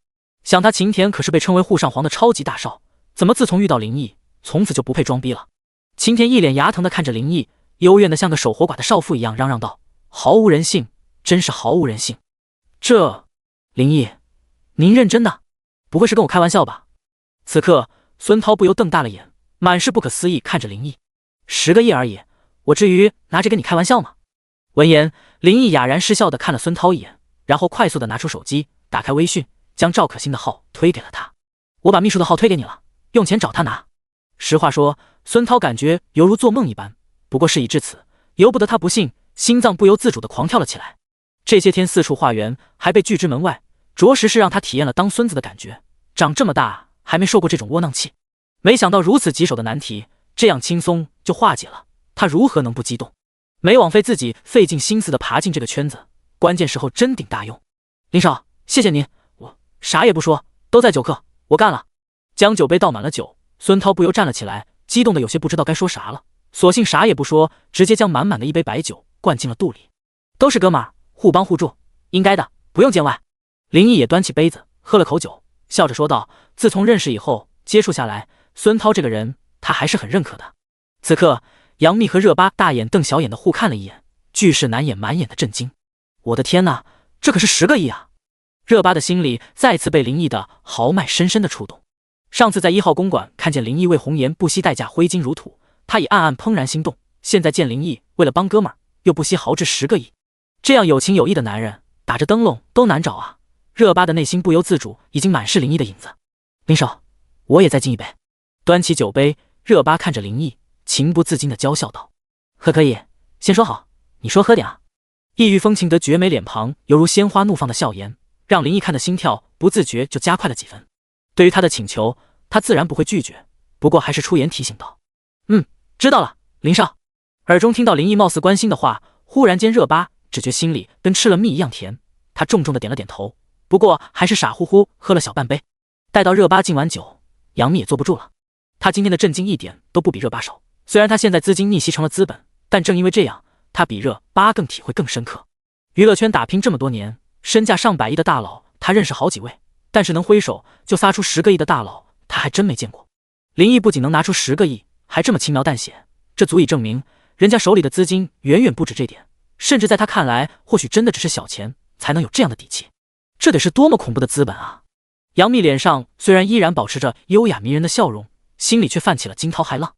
A: 想他晴田可是被称为沪上皇的超级大少，怎么自从遇到林毅，从此就不配装逼了？晴田一脸牙疼的看着林毅，幽怨的像个守活寡的少妇一样嚷嚷道：“毫无人性，真是毫无人性！林毅，您认真的？不会是跟我开玩笑吧？”此刻，孙涛不由瞪大了眼，满是不可思议看着林毅。10个亿而已，我至于拿着跟你开玩笑吗？闻言，林毅哑然失笑的看了孙涛一眼，然后快速的拿出手机，打开微讯，将赵可欣的号推给了他。我把秘书的号推给你了，用钱找他拿。实话说，孙涛感觉犹如做梦一般，不过事已至此，由不得他不信，心脏不由自主的狂跳了起来。这些天四处化缘，还被拒之门外，着实是让他体验了当孙子的感觉。长这么大还没受过这种窝囊气，没想到如此棘手的难题，这样轻松就化解了，他如何能不激动？没枉费自己费尽心思的爬进这个圈子，关键时候真顶大用。林少，谢谢您，我啥也不说，都在酒客，我干了。将酒杯倒满了酒，孙涛不由站了起来，激动的有些不知道该说啥了，索性啥也不说，直接将满满的一杯白酒灌进了肚里。都是哥们儿，互帮互助，应该的，不用见外。林毅也端起杯子喝了口酒，笑着说道：“自从认识以后，接触下来，孙涛这个人他还是很认可的。”此刻，杨幂和热巴大眼瞪小眼的互看了一眼，巨噬难掩满眼的震惊。我的天哪，这可是10个亿啊！热巴的心里再次被林毅的豪迈深深的触动。上次在1号公馆看见林毅为红颜不惜代价挥金如土，他已暗暗怦然心动。现在见林毅为了帮哥们儿，又不惜豪掷10个亿，这样有情有义的男人，打着灯笼都难找啊！热巴的内心不由自主已经满是林毅的影子。林少，我也再敬一杯。端起酒杯，热巴看着林毅，情不自禁的娇笑道：“喝可以，先说好，你说喝点啊。”异域风情得绝美脸庞犹如鲜花怒放的笑颜，让林毅看的心跳不自觉就加快了几分。对于他的请求，他自然不会拒绝，不过还是出言提醒道：“知道了，林少。”耳中听到林毅貌似关心的话，忽然间热巴只觉心里跟吃了蜜一样甜，他重重的点了点头，不过还是傻乎乎喝了小半杯。待到热巴敬完酒，杨幂也坐不住了。他今天的震惊一点都不比热巴少，虽然他现在资金逆袭成了资本，但正因为这样，他比热巴更体会更深刻。娱乐圈打拼这么多年，身价上百亿的大佬他认识好几位，但是能挥手就撒出10个亿的大佬他还真没见过。林毅不仅能拿出10个亿，还这么轻描淡写，这足以证明人家手里的资金远远不止这点，甚至在他看来，或许真的只是小钱才能有这样的底气。这得是多么恐怖的资本啊！杨幂脸上虽然依然保持着优雅迷人的笑容，心里却泛起了惊涛骇浪。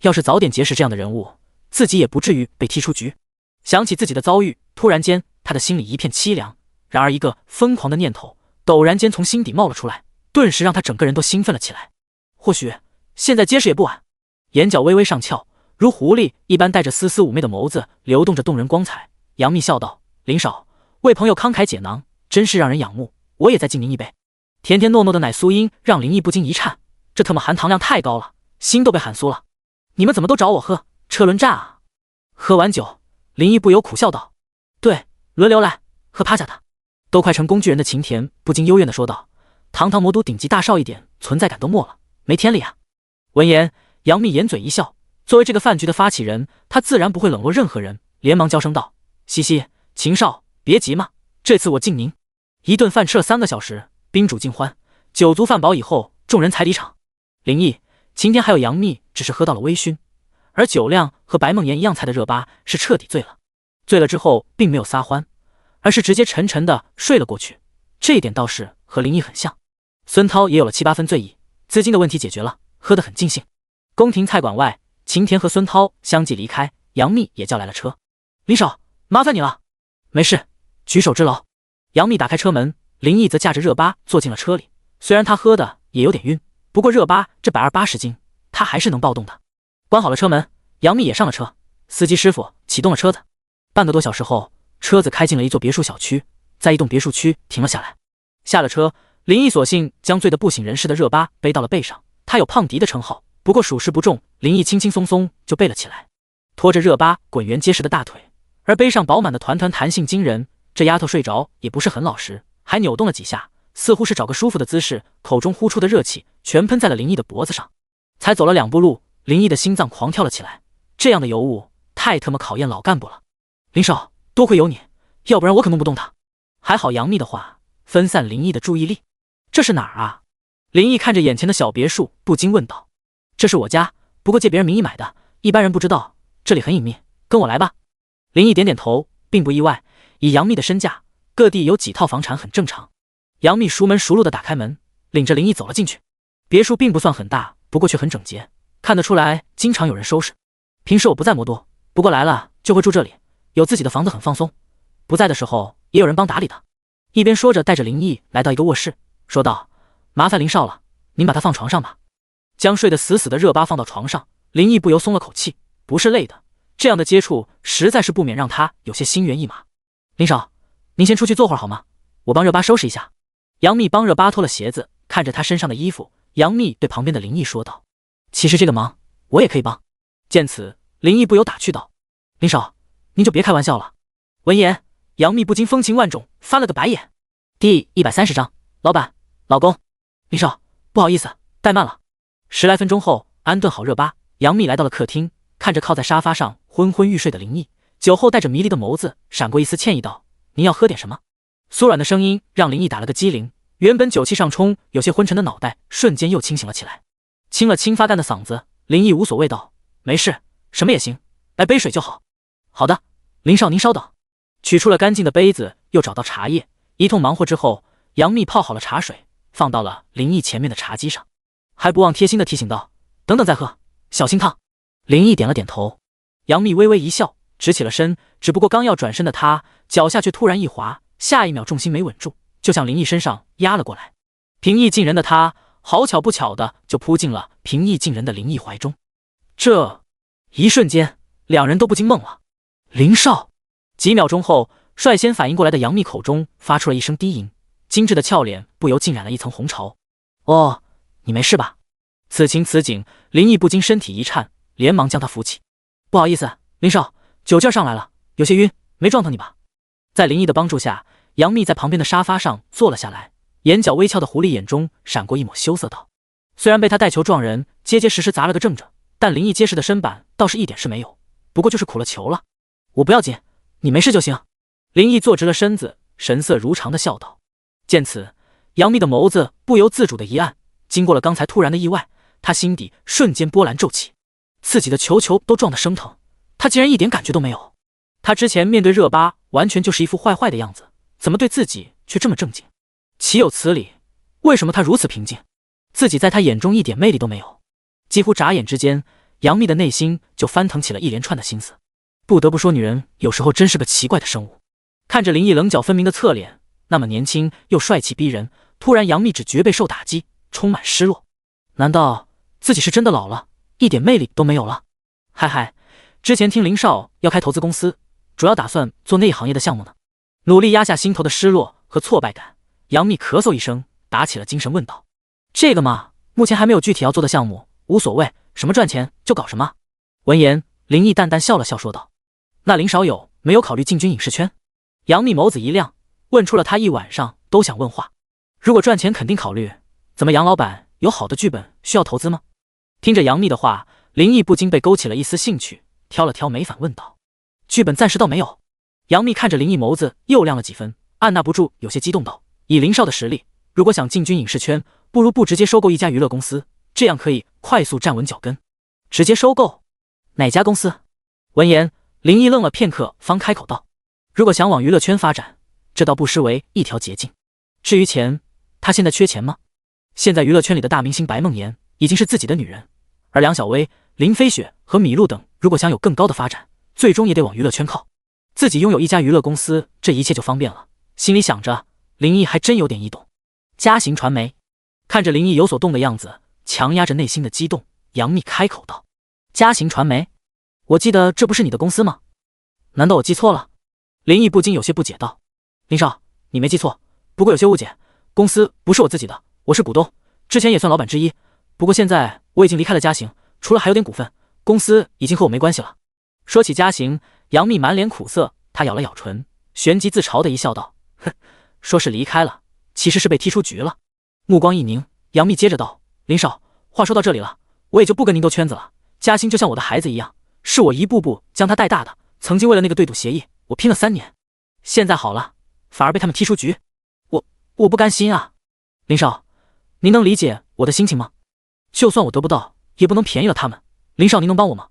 A: 要是早点结识这样的人物，自己也不至于被踢出局。想起自己的遭遇，突然间他的心里一片凄凉。然而一个疯狂的念头陡然间从心底冒了出来，顿时让他整个人都兴奋了起来。或许现在结识也不晚。眼角微微上翘，如狐狸一般带着丝丝妩媚的眸子流动着动人光彩。杨幂笑道：“林少，为朋友慷慨解囊，真是让人仰慕，我也再敬您一杯。”甜甜糯糯的奶酥音让林毅不禁一颤，这特么含糖量太高了，心都被喊酥了。你们怎么都找我喝，车轮战啊？喝完酒，林毅不由苦笑道：“对，轮流来，喝趴下他。”都快成工具人的秦田不禁幽怨地说道：“堂堂魔都顶级大少一点存在感都没了，没天理啊！”闻言，杨幂掩嘴一笑，作为这个饭局的发起人，她自然不会冷落任何人，连忙娇声道：“嘻嘻，秦少别急嘛，这次我敬您。”一顿饭吃了3个小时，宾主尽欢，酒足饭饱以后，众人才离场。林毅、秦天还有杨幂只是喝到了微醺，而酒量和白梦妍一样菜的热巴是彻底醉了。醉了之后并没有撒欢，而是直接沉沉的睡了过去，这一点倒是和林毅很像。孙涛也有了7、8分醉意，资金的问题解决了，喝得很尽兴。宫廷菜馆外，秦田和孙涛相继离开，杨幂也叫来了车。林少，麻烦你了。没事，举手之劳。杨幂打开车门，林毅则驾着热巴坐进了车里。虽然他喝的也有点晕，不过热巴这180斤，他还是能抱动的。关好了车门，杨幂也上了车，司机师傅启动了车子。半个多小时后，车子开进了一座别墅小区，在一栋别墅区停了下来。下了车，林毅索性将醉得不省人事的热巴背到了背上。他有胖迪的称号，不过属实不重，林毅轻轻松松就背了起来，拖着热巴滚圆结实的大腿，而背上饱满的团团弹性惊人。这丫头睡着也不是很老实，还扭动了几下，似乎是找个舒服的姿势，口中呼出的热气全喷在了林毅的脖子上。才走了2步路，林毅的心脏狂跳了起来，这样的尤物太他妈考验老干部了。林少，多亏有你，要不然我可弄不动他。还好杨幂的话分散林毅的注意力。这是哪儿啊？林毅看着眼前的小别墅，不禁问道。这是我家，不过借别人名义买的，一般人不知道，这里很隐秘，跟我来吧。林毅点点头，并不意外，以杨幂的身价，各地有几套房产很正常。杨幂熟门熟路的打开门，领着林毅走了进去。别墅并不算很大，不过却很整洁，看得出来经常有人收拾。平时我不在魔都，不过来了就会住这里，有自己的房子很放松，不在的时候也有人帮打理的。一边说着，带着林毅来到一个卧室，说道：“麻烦林少了，您把他放床上吧。”将睡得死死的热巴放到床上，林毅不由松了口气，不是累的，这样的接触实在是不免让他有些心猿意马。林少，您先出去坐会儿好吗？我帮热巴收拾一下。杨幂帮热巴脱了鞋子，看着她身上的衣服，杨幂对旁边的林毅说道：“其实这个忙我也可以帮。”见此，林毅不由打趣道：“林少，您就别开玩笑了。”闻言，杨幂不禁风情万种，翻了个白眼。第130章，老板，老公。林少，不好意思，怠慢了。10来分钟后，安顿好热巴，杨幂来到了客厅，看着靠在沙发上昏昏欲睡的林毅，酒后带着迷离的眸子闪过一丝歉意道：“您要喝点什么？”酥软的声音让林毅打了个激灵，原本酒气上冲、有些昏沉的脑袋瞬间又清醒了起来。清了清发干的嗓子，林毅无所谓道：“没事，什么也行，来杯水就好。”“好的，林少您稍等。”取出了干净的杯子，又找到茶叶，一通忙活之后，杨幂泡好了茶水，放到了林毅前面的茶几上，还不忘贴心的提醒道：“等等再喝，小心烫。”林毅点了点头。杨幂微微一笑，直起了身，只不过刚要转身的她，脚下却突然一滑，下一秒重心没稳住，就向林毅身上压了过来。平易近人的她，好巧不巧的就扑进了平易近人的林毅怀中。这一瞬间，两人都不禁懵了。林少。几秒钟后，率先反应过来的杨幂口中发出了一声低吟，精致的俏脸不由浸染了一层红潮。哦，你没事吧？此情此景，林毅不禁身体一颤，连忙将他扶起。不好意思，林少，酒劲上来了，有些晕，没撞到你吧？在林毅的帮助下，杨幂在旁边的沙发上坐了下来，眼角微翘的狐狸眼中闪过一抹羞涩道：虽然被他带球撞人，结结实实砸了个正着，但林毅结实的身板倒是一点事没有，不过就是苦了球了。我不要紧，你没事就行。林毅坐直了身子，神色如常的笑道。见此，杨幂的眸子不由自主的一暗，经过了刚才突然的意外，她心底瞬间波澜骤起，自己的球都撞得生疼，她竟然一点感觉都没有。她之前面对热巴完全就是一副坏坏的样子，怎么对自己却这么正经？岂有此理？为什么她如此平静？自己在她眼中一点魅力都没有。几乎眨眼之间，杨幂的内心就翻腾起了一连串的心思。不得不说，女人有时候真是个奇怪的生物。看着林毅棱角分明的侧脸，那么年轻又帅气逼人，突然杨幂只觉备受打击，充满失落。难道自己是真的老了，一点魅力都没有了？嗨，之前听林少要开投资公司，主要打算做那一行业的项目呢。努力压下心头的失落和挫败感，杨幂咳嗽一声，打起了精神问道：这个嘛，目前还没有具体要做的项目，无所谓，什么赚钱就搞什么。闻言，林毅淡淡笑了笑说道：那林少有没有考虑进军影视圈？杨幂眸子一亮，问出了她一晚上都想问话。如果赚钱肯定考虑，怎么杨老板有好的剧本需要投资吗？听着杨幂的话，林毅不禁被勾起了一丝兴趣，挑了挑眉反问道：剧本暂时倒没有。杨幂看着林毅眸子又亮了几分，按捺不住有些激动道：以林少的实力，如果想进军影视圈，不如不直接收购一家娱乐公司，这样可以快速站稳脚跟。直接收购？哪家公司？闻言，林毅愣了片刻，方开口道：如果想往娱乐圈发展，这倒不失为一条捷径。至于钱，他现在缺钱吗？现在娱乐圈里的大明星白梦妍已经是自己的女人，而梁小薇、林飞雪和米露等如果想有更高的发展，最终也得往娱乐圈靠。自己拥有一家娱乐公司，这一切就方便了。心里想着，林毅还真有点异动。嘉行传媒看着林毅有所动的样子，强压着内心的激动，杨幂开口道：嘉行传媒？我记得这不是你的公司吗？难道我记错了？林毅不禁有些不解道：林少，你没记错，不过有些误解，公司不是我自己的，我是股东，之前也算老板之一，不过现在我已经离开了嘉行，除了还有点股份，公司已经和我没关系了。说起嘉行，杨幂满脸苦涩，她咬了咬唇，旋即自嘲的一笑道：哼，说是离开了，其实是被踢出局了。目光一凝，杨幂接着道：林少，话说到这里了，我也就不跟您兜圈子了，嘉兴就像我的孩子一样，是我一步步将他带大的，曾经为了那个对赌协议，我拼了3年，现在好了，反而被他们踢出局，我不甘心啊。林少，您能理解我的心情吗？就算我得不到，也不能便宜了他们，林少您能帮我吗？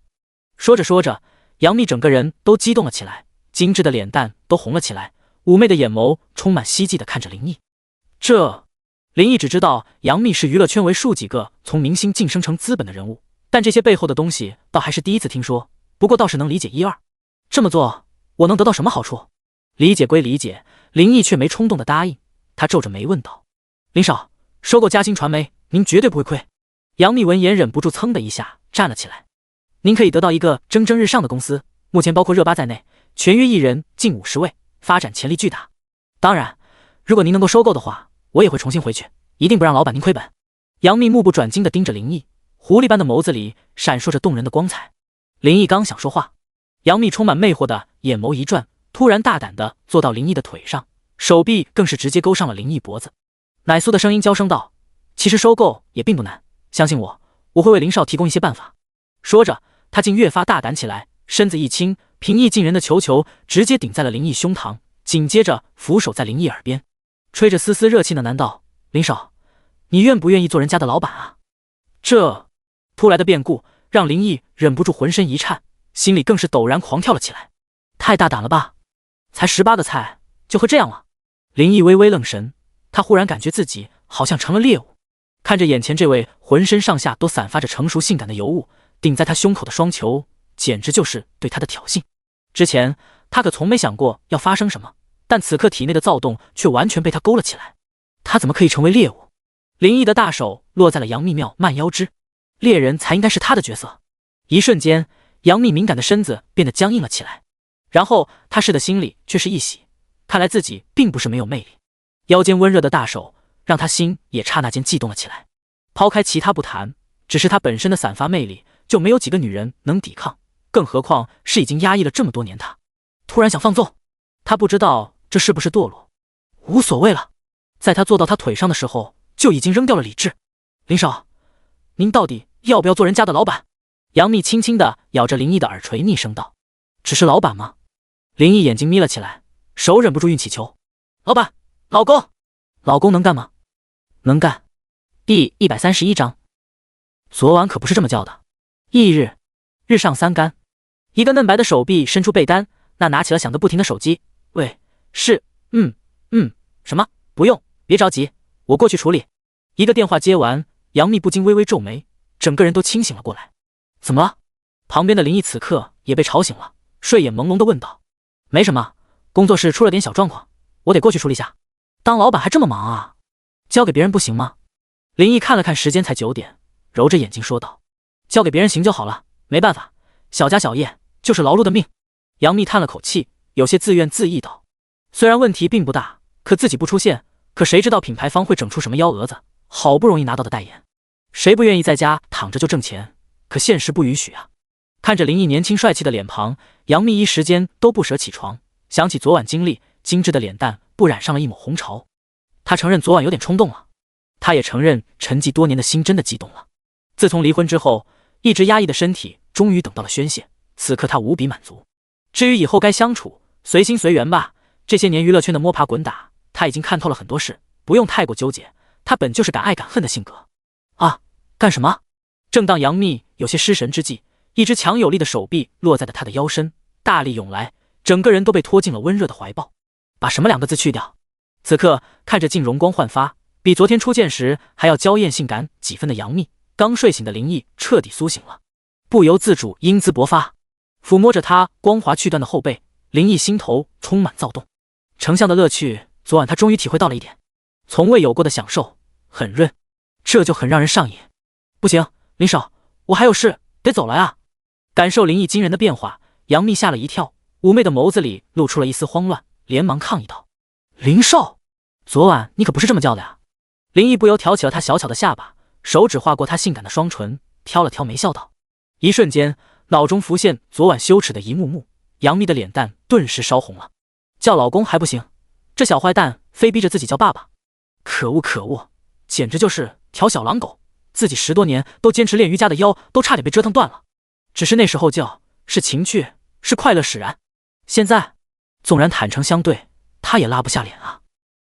A: 说着说着，杨幂整个人都激动了起来，精致的脸蛋都红了起来，妩媚的眼眸充满希冀地看着林毅。林毅只知道杨幂是娱乐圈为数几个从明星晋升成资本的人物，但这些背后的东西倒还是第一次听说，不过倒是能理解一二。这么做我能得到什么好处？理解归理解，林毅却没冲动的答应，他皱着眉问道：林少，收购嘉兴传媒，您绝对不会亏。杨幂闻言忍不住噌的一下站了起来：您可以得到一个蒸蒸日上的公司，目前包括热巴在内，全约艺人近50位，发展潜力巨大。当然，如果您能够收购的话，我也会重新回去，一定不让老板您亏本。杨幂目不转睛地盯着林毅，狐狸般的眸子里闪烁着动人的光彩。林毅刚想说话，杨幂充满魅惑的眼眸一转，突然大胆地坐到林毅的腿上，手臂更是直接勾上了林毅脖子。奶酥的声音娇声道：其实收购也并不难，相信我，我会为林少提供一些办法。说着，他竟越发大胆起来，身子一轻，平易近人的球直接顶在了林毅胸膛，紧接着俯首在林毅耳边吹着丝丝热气呢。难道林少，你愿不愿意做人家的老板啊？这突来的变故让林毅忍不住浑身一颤，心里更是陡然狂跳了起来。太大胆了吧，才18个菜就会这样了。林毅微微愣神，他忽然感觉自己好像成了猎物，看着眼前这位浑身上下都散发着成熟性感的尤物，顶在他胸口的双球简直就是对他的挑衅。之前他可从没想过要发生什么，但此刻体内的躁动却完全被他勾了起来。他怎么可以成为猎物？林毅的大手落在了杨幂妙曼腰肢，猎人才应该是他的角色。一瞬间，杨幂敏感的身子变得僵硬了起来，然后他试的心里却是一喜，看来自己并不是没有魅力。腰间温热的大手让他心也刹那间悸动了起来。抛开其他不谈，只是他本身的散发魅力就没有几个女人能抵抗，更何况是已经压抑了这么多年他。突然想放纵，他不知道这是不是堕落，无所谓了。在他坐到他腿上的时候，就已经扔掉了理智。林少，您到底要不要做人家的老板？杨幂轻轻地咬着林毅的耳垂，厉声道：“只是老板吗？”林毅眼睛眯了起来，手忍不住运起球。老板，老公，老公能干吗？能干。第131章。昨晚可不是这么叫的。翌日，日上三竿，一个嫩白的手臂伸出被单，那拿起了响得不停的手机。喂，是，什么？不用，别着急，我过去处理。一个电话接完，杨幂不禁微微皱眉，整个人都清醒了过来。怎么了？旁边的林毅此刻也被吵醒了，睡眼朦胧地问道。没什么，工作室出了点小状况，我得过去处理下。当老板还这么忙啊？交给别人不行吗？林毅看了看时间，才9点，揉着眼睛说道。交给别人行就好了，没办法，小家小业就是劳碌的命。杨幂叹了口气，有些自怨自艾道。虽然问题并不大，可自己不出现，可谁知道品牌方会整出什么幺蛾子？好不容易拿到的代言，谁不愿意在家躺着就挣钱？可现实不允许啊！看着林毅年轻帅气的脸庞，杨幂一时间都不舍起床，想起昨晚经历，精致的脸蛋不染上了一抹红潮。她承认昨晚有点冲动了，她也承认沉寂多年的心真的激动了。自从离婚之后，一直压抑的身体终于等到了宣泄，此刻她无比满足。至于以后该相处，随心随缘吧。这些年娱乐圈的摸爬滚打，她已经看透了很多事，不用太过纠结。她本就是敢爱敢恨的性格。啊，干什么？正当杨幂有些失神之际，一只强有力的手臂落在了她的腰身，大力涌来，整个人都被拖进了温热的怀抱。把什么2个字去掉。此刻看着竟容光焕发，比昨天初见时还要娇艳性感几分的杨幂，刚睡醒的林毅彻底苏醒了，不由自主英姿勃发，抚摸着她光滑去断的后背，林毅心头充满躁动。成像的乐趣，昨晚他终于体会到了一点，从未有过的享受，很润，这就很让人上瘾。不行，林少，我还有事得走了啊！感受林毅惊人的变化，杨幂吓了一跳，妩媚的眸子里露出了一丝慌乱，连忙抗议道：“林少，昨晚你可不是这么叫的呀！”林毅不由挑起了他小巧的下巴，手指划过他性感的双唇，挑了挑眉笑道。一瞬间，脑中浮现昨晚羞耻的一幕幕，杨幂的脸蛋顿时烧红了。叫老公还不行，这小坏蛋非逼着自己叫爸爸，可恶可恶，简直就是条小狼狗！自己10多年都坚持练瑜伽的腰都差点被折腾断了，只是那时候叫是情趣，是快乐使然，现在纵然坦诚相对，他也拉不下脸啊！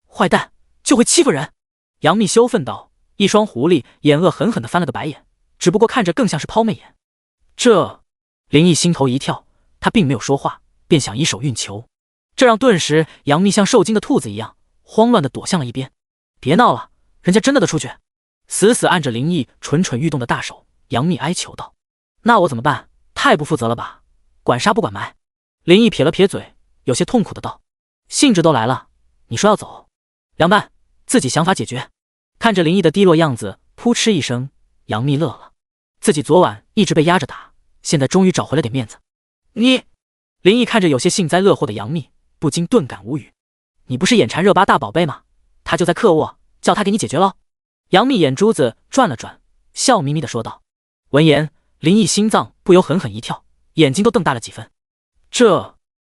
A: 坏蛋就会欺负人！杨幂羞愤道，一双狐狸眼恶狠狠地翻了个白眼，只不过看着更像是抛媚眼。这林毅心头一跳，他并没有说话，便想以手运球，这让顿时杨幂像受惊的兔子一样慌乱地躲向了一边。别闹了，人家真的出去！死死按着林毅蠢蠢欲动的大手，杨幂哀求道。那我怎么办？太不负责了吧，管杀不管埋。林毅撇了撇嘴，有些痛苦的道。兴致都来了，你说要走，凉拌，自己想法解决。看着林毅的低落样子，扑哧一声，杨幂乐了。自己昨晚一直被压着打，现在终于找回了点面子。你，林毅看着有些幸灾乐祸的杨幂，不禁顿感无语。你不是眼馋热巴大宝贝吗？他就在客卧，叫他给你解决喽。杨幂眼珠子转了转，笑眯眯的说道。闻言，林毅心脏不由狠狠一跳，眼睛都瞪大了几分。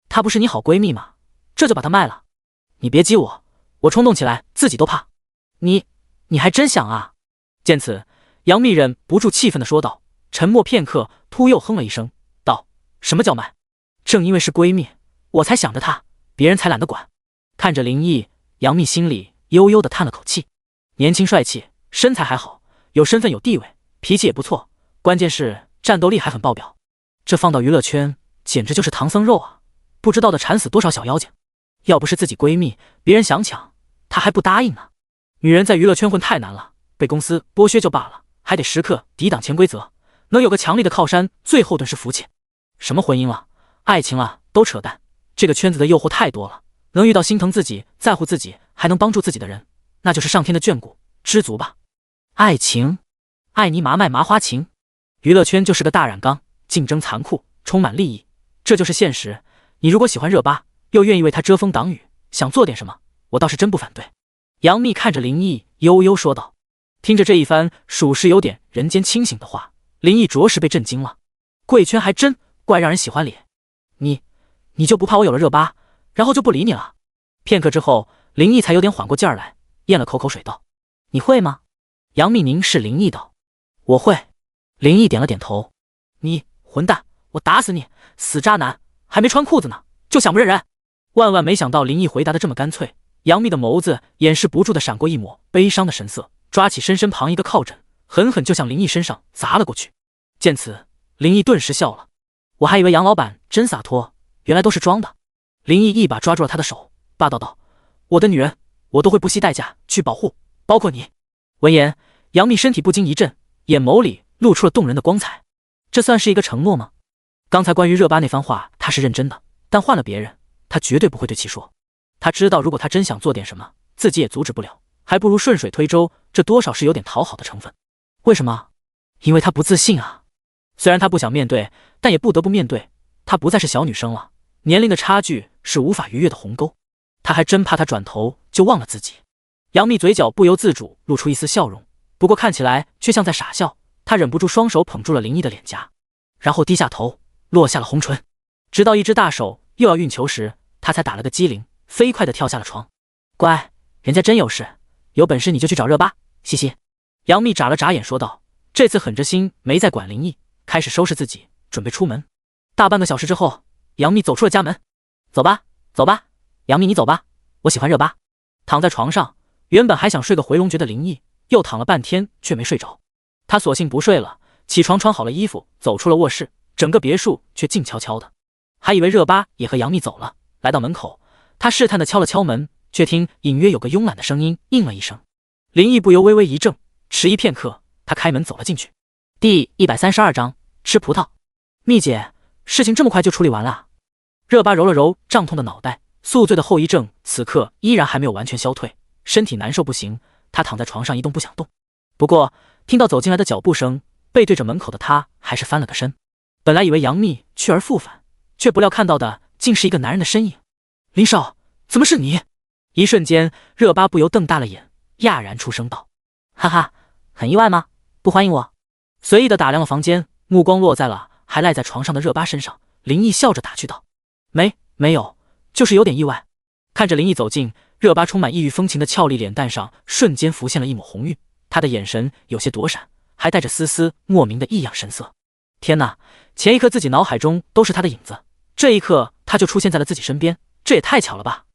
A: 她不是你好闺蜜吗？这就把她卖了？你别激我，我冲动起来自己都怕。你还真想啊！见此，杨幂忍不住气愤的说道。沉默片刻，突又哼了一声，道：什么叫卖？正因为是闺蜜，我才想着她，别人才懒得管。看着林毅，杨幂心里悠悠的叹了口气。年轻帅气，身材还好，有身份有地位，脾气也不错，关键是战斗力还很爆表。这放到娱乐圈简直就是唐僧肉啊，不知道的缠死多少小妖精。要不是自己闺蜜，别人想抢她还不答应呢。女人在娱乐圈混太难了，被公司剥削就罢了，还得时刻抵挡潜规则，能有个强力的靠山，最后顿是福气。什么婚姻了，爱情了，都扯淡。这个圈子的诱惑太多了，能遇到心疼自己，在乎自己，还能帮助自己的人，那就是上天的眷顾，知足吧。爱情，爱你麻卖麻花情。娱乐圈就是个大染缸，竞争残酷，充满利益，这就是现实。你如果喜欢热巴，又愿意为她遮风挡雨，想做点什么，我倒是真不反对。杨幂看着林毅，悠悠说道。听着这一番属实有点人间清醒的话，林毅着实被震惊了。贵圈还真怪让人喜欢咧，你就不怕我有了热巴，然后就不理你了？片刻之后，林毅才有点缓过劲儿来，咽了口水道：你会吗？杨幂凝视林毅道：我会。林毅点了点头。你混蛋，我打死你，死渣男，还没穿裤子呢，就想不认人。万万没想到林毅回答的这么干脆，杨幂的眸子掩饰不住的闪过一抹悲伤的神色，抓起身旁一个靠枕，狠狠就向林毅身上砸了过去。见此，林毅顿时笑了。我还以为杨老板真洒脱，原来都是装的。林毅一把抓住了他的手，霸道道：我的女人，我都会不惜代价去保护，包括你。闻言，杨幂身体不禁一震，眼眸里露出了动人的光彩。这算是一个承诺吗？刚才关于热巴那番话他是认真的，但换了别人，他绝对不会对其说。他知道如果他真想做点什么，自己也阻止不了，还不如顺水推舟，这多少是有点讨好的成分。为什么？因为他不自信啊。虽然他不想面对，但也不得不面对，他不再是小女生了，年龄的差距是无法逾越的鸿沟。他还真怕他转头就忘了自己。杨幂嘴角不由自主露出一丝笑容，不过看起来却像在傻笑。她忍不住双手捧住了林毅的脸颊，然后低下头落下了红唇，直到一只大手又要运球时，她才打了个激灵，飞快地跳下了床。乖，人家真有事，有本事你就去找热巴，嘻嘻。杨幂眨了眨眼说道，这次狠着心没再管林毅，开始收拾自己，准备出门。大半个小时之后，杨幂走出了家门。走吧，走吧，杨幂你走吧，我喜欢热巴。躺在床上，原本还想睡个回笼觉的林毅，又躺了半天却没睡着。他索性不睡了，起床穿好了衣服，走出了卧室，整个别墅却静悄悄的。还以为热巴也和杨幂走了，来到门口，他试探地敲了敲门，却听隐约有个慵懒的声音应了一声。林毅不由微微一怔，迟疑片刻，他开门走了进去。第132章吃葡萄。幂姐，事情这么快就处理完了？热巴揉了揉胀痛的脑袋，宿醉的后遗症此刻依然还没有完全消退，身体难受不行，她躺在床上一动不想动。不过听到走进来的脚步声，背对着门口的她还是翻了个身。本来以为杨幂去而复返，却不料看到的竟是一个男人的身影。林少，怎么是你？一瞬间，热巴不由瞪大了眼，讶然出声道：哈哈，很意外吗？不欢迎我？随意的打量了房间，目光落在了还赖在床上的热巴身上，林毅笑着打趣道：没有，就是有点意外。看着林毅走近，热巴充满异域风情的俏丽脸蛋上瞬间浮现了一抹红晕，她的眼神有些躲闪，还带着丝丝莫名的异样神色。天哪，前一刻自己脑海中都是他的影子，这一刻他就出现在了自己身边，这也太巧了吧。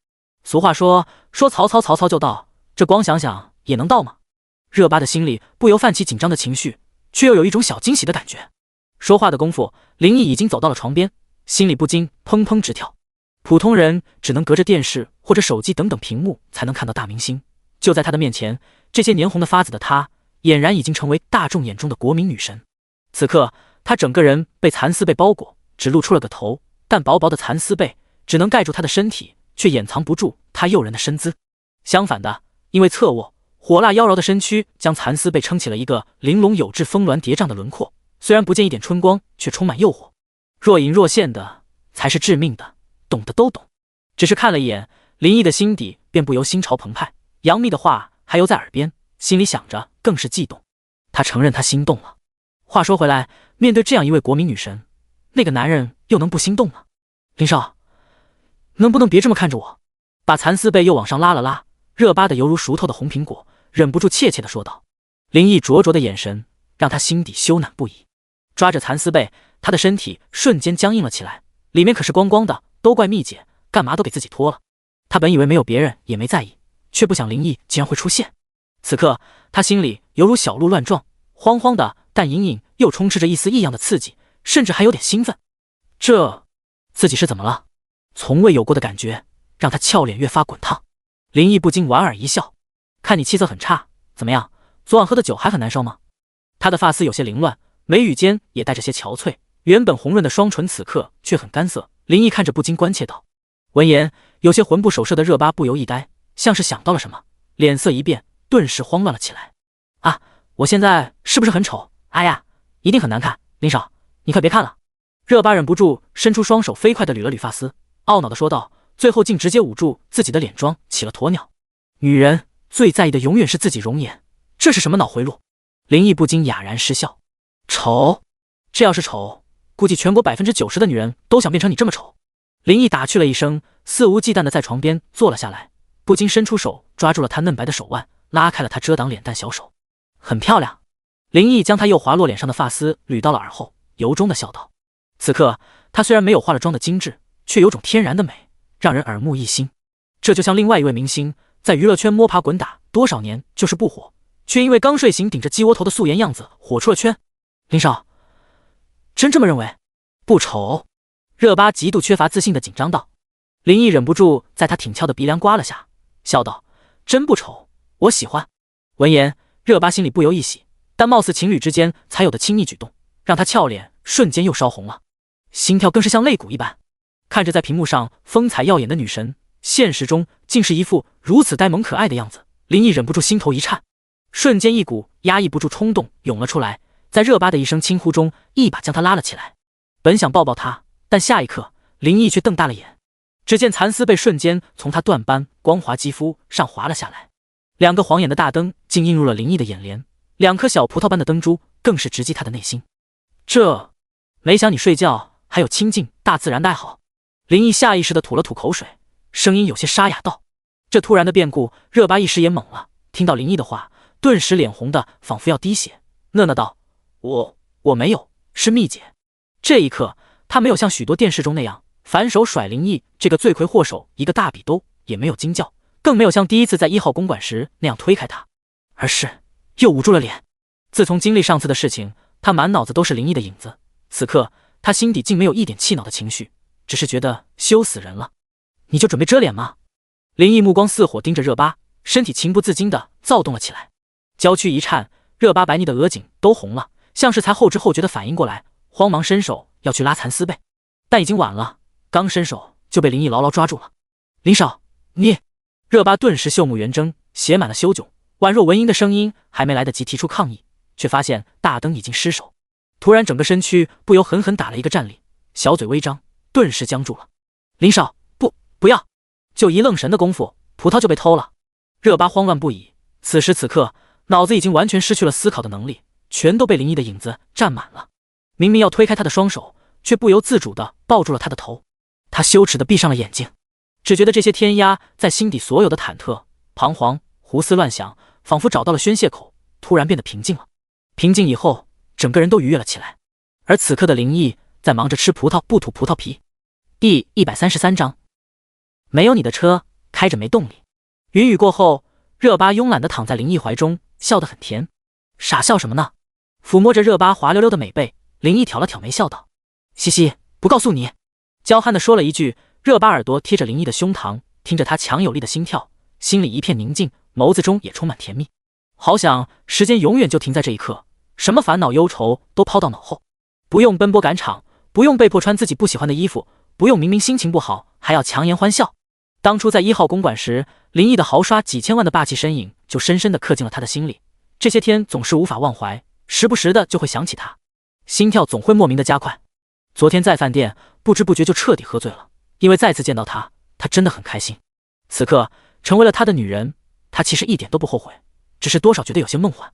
A: 俗话说曹操就到，这光想想也能到吗？热巴的心里不由泛起紧张的情绪，却又有一种小惊喜的感觉。说话的功夫，林毅已经走到了床边，心里不禁砰砰直跳。普通人只能隔着电视或者手机等等屏幕才能看到大明星，就在他的面前，这些年红的发紫的他，俨然已经成为大众眼中的国民女神。此刻他整个人被蚕丝被包裹，只露出了个头，但薄薄的蚕丝被只能盖住他的身体，却掩藏不住他诱人的身姿。相反的，因为侧卧，火辣妖娆的身躯将蚕丝被撑起了一个玲珑有致、峰峦叠嶂的轮廓，虽然不见一点春光，却充满诱惑。若隐若现的才是致命的，懂的都懂。只是看了一眼，林毅的心底便不由心潮澎湃，杨幂的话还犹在耳边，心里想着更是悸动。他承认他心动了。话说回来，面对这样一位国民女神，那个男人又能不心动吗？林少，能不能别这么看着我？把蚕丝被又往上拉了拉，热巴的犹如熟透的红苹果，忍不住怯怯地说道。林毅灼灼的眼神让他心底羞赧不已，抓着蚕丝被，他的身体瞬间僵硬了起来，里面可是光光的，都怪蜜姐，干嘛都给自己脱了。他本以为没有别人也没在意，却不想林毅竟然会出现。此刻他心里犹如小鹿乱撞，慌慌的，但隐隐又充斥着一丝异样的刺激，甚至还有点兴奋。自己是怎么了？从未有过的感觉让他俏脸越发滚烫。林毅不禁莞尔一笑，看你气色很差，怎么样，昨晚喝的酒还很难受吗？他的发丝有些凌乱，眉宇间也带着些憔悴，原本红润的双唇此刻却很干涩。林毅看着不禁关切道。闻言，有些魂不守舍的热巴不由一呆，像是想到了什么，脸色一变，顿时慌乱了起来。啊，我现在是不是很丑？哎呀，一定很难看，林少，你快别看了。热巴忍不住伸出双手，飞快地捋了捋发丝，懊恼地说道，最后竟直接捂住自己的脸装起了鸵鸟。女人最在意的永远是自己容颜，这是什么脑回路？林毅不禁哑然失笑。丑？这要是丑，估计全国90%的女人都想变成你这么丑。林毅打趣了一声，肆无忌惮地在床边坐了下来，不禁伸出手抓住了她嫩白的手腕，拉开了她遮挡脸蛋小手。很漂亮。林毅将她又滑落脸上的发丝捋到了耳后，由衷地笑道。此刻她虽然没有化了妆的精致，却有种天然的美，让人耳目一新。这就像另外一位明星在娱乐圈摸爬滚打多少年就是不火，却因为刚睡醒顶着鸡窝头的素颜样子火出了圈。林少，真这么认为？不丑？热巴极度缺乏自信的紧张道。林毅忍不住在他挺翘的鼻梁刮了下，笑道：真不丑，我喜欢。闻言，热巴心里不由一喜，但貌似情侣之间才有的亲昵举动，让她俏脸瞬间又烧红了，心跳更是像肋骨一般。看着在屏幕上风采耀眼的女神，现实中竟是一副如此呆萌可爱的样子，林毅忍不住心头一颤，瞬间一股压抑不住冲动涌了出来，在热巴的一声轻呼中，一把将她拉了起来。本想抱抱她，但下一刻林毅却瞪大了眼，只见蚕丝被瞬间从她缎般光滑肌肤上滑了下来，两个晃眼的大灯竟映入了林毅的眼帘，两颗小葡萄般的灯珠更是直击他的内心。这，没想你睡觉还有亲近大自然的爱好。林毅下意识地吐了吐口水，声音有些沙哑道。这突然的变故，热巴一时也懵了，听到林毅的话，顿时脸红的仿佛要滴血，讷讷道：我没有，是蜜姐。这一刻，他没有像许多电视中那样反手甩林毅这个罪魁祸首一个大笔兜，也没有惊叫，更没有像第一次在1号公馆时那样推开他，而是又捂住了脸。自从经历上次的事情，他满脑子都是林毅的影子，此刻他心底竟没有一点气恼的情绪，只是觉得羞死人了。你就准备遮脸吗？林毅目光似火盯着热巴，身体情不自禁地躁动了起来，娇躯一颤，热巴白腻的额颈都红了，像是才后知后觉的反应过来，慌忙伸手要去拉蚕丝被，但已经晚了，刚伸手就被林毅牢牢抓住了。林少，你……热巴顿时秀目圆睁，写满了羞窘，宛若蚊蝇的声音还没来得及提出抗议，却发现大灯已经失手，突然整个身躯不由狠狠打了一个战栗，小嘴微张，顿时僵住了。林少，不要！就一愣神的功夫，葡萄就被偷了。热巴慌乱不已，此时此刻脑子已经完全失去了思考的能力，全都被林毅的影子占满了。明明要推开他的双手，却不由自主地抱住了他的头。他羞耻地闭上了眼睛，只觉得这些天压在心底所有的忐忑、彷徨、胡思乱想，仿佛找到了宣泄口，突然变得平静了。平静以后，整个人都愉悦了起来。而此刻的林毅在忙着吃葡萄不吐葡萄皮。第133章，没有你的车开着没动力。云雨过后，热巴慵懒地躺在林毅怀中，笑得很甜。傻笑什么呢？抚摸着热巴滑溜溜的美背，林毅挑了挑眉笑道：嘻嘻，不告诉你。娇憨地说了一句。热巴耳朵贴着林毅的胸膛，听着他强有力的心跳，心里一片宁静，眸子中也充满甜蜜。好想时间永远就停在这一刻，什么烦恼忧愁都抛到脑后，不用奔波赶场，不用被迫穿自己不喜欢的衣服，不用明明心情不好还要强颜欢笑。当初在1号公馆时，林毅的豪刷几千万的霸气身影就深深地刻进了他的心里，这些天总是无法忘怀，时不时的就会想起他，心跳总会莫名的加快。昨天在饭店不知不觉就彻底喝醉了，因为再次见到他，他真的很开心。此刻成为了他的女人，他其实一点都不后悔，只是多少觉得有些梦幻。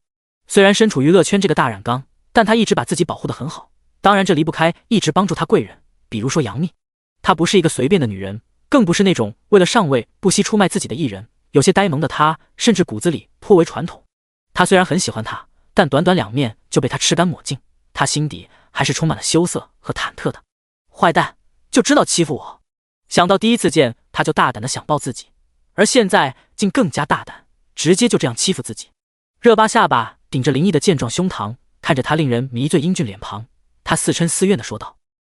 A: 虽然身处娱乐圈这个大染缸，但他一直把自己保护得很好，当然这离不开一直帮助他贵人，比如说杨幂。她不是一个随便的女人，更不是那种为了上位不惜出卖自己的艺人，有些呆萌的她甚至骨子里颇为传统。他虽然很喜欢她，但短短2面就被她吃干抹净，他心底还是充满了羞涩和忐忑的。坏蛋，就知道欺负我。想到第一次见他就大胆的想抱自己，而现在竟更加大胆，直接就这样欺负自己。热巴下巴顶着林毅的健壮胸膛，看着他令人迷醉英俊脸庞，他似嗔似怨的说道：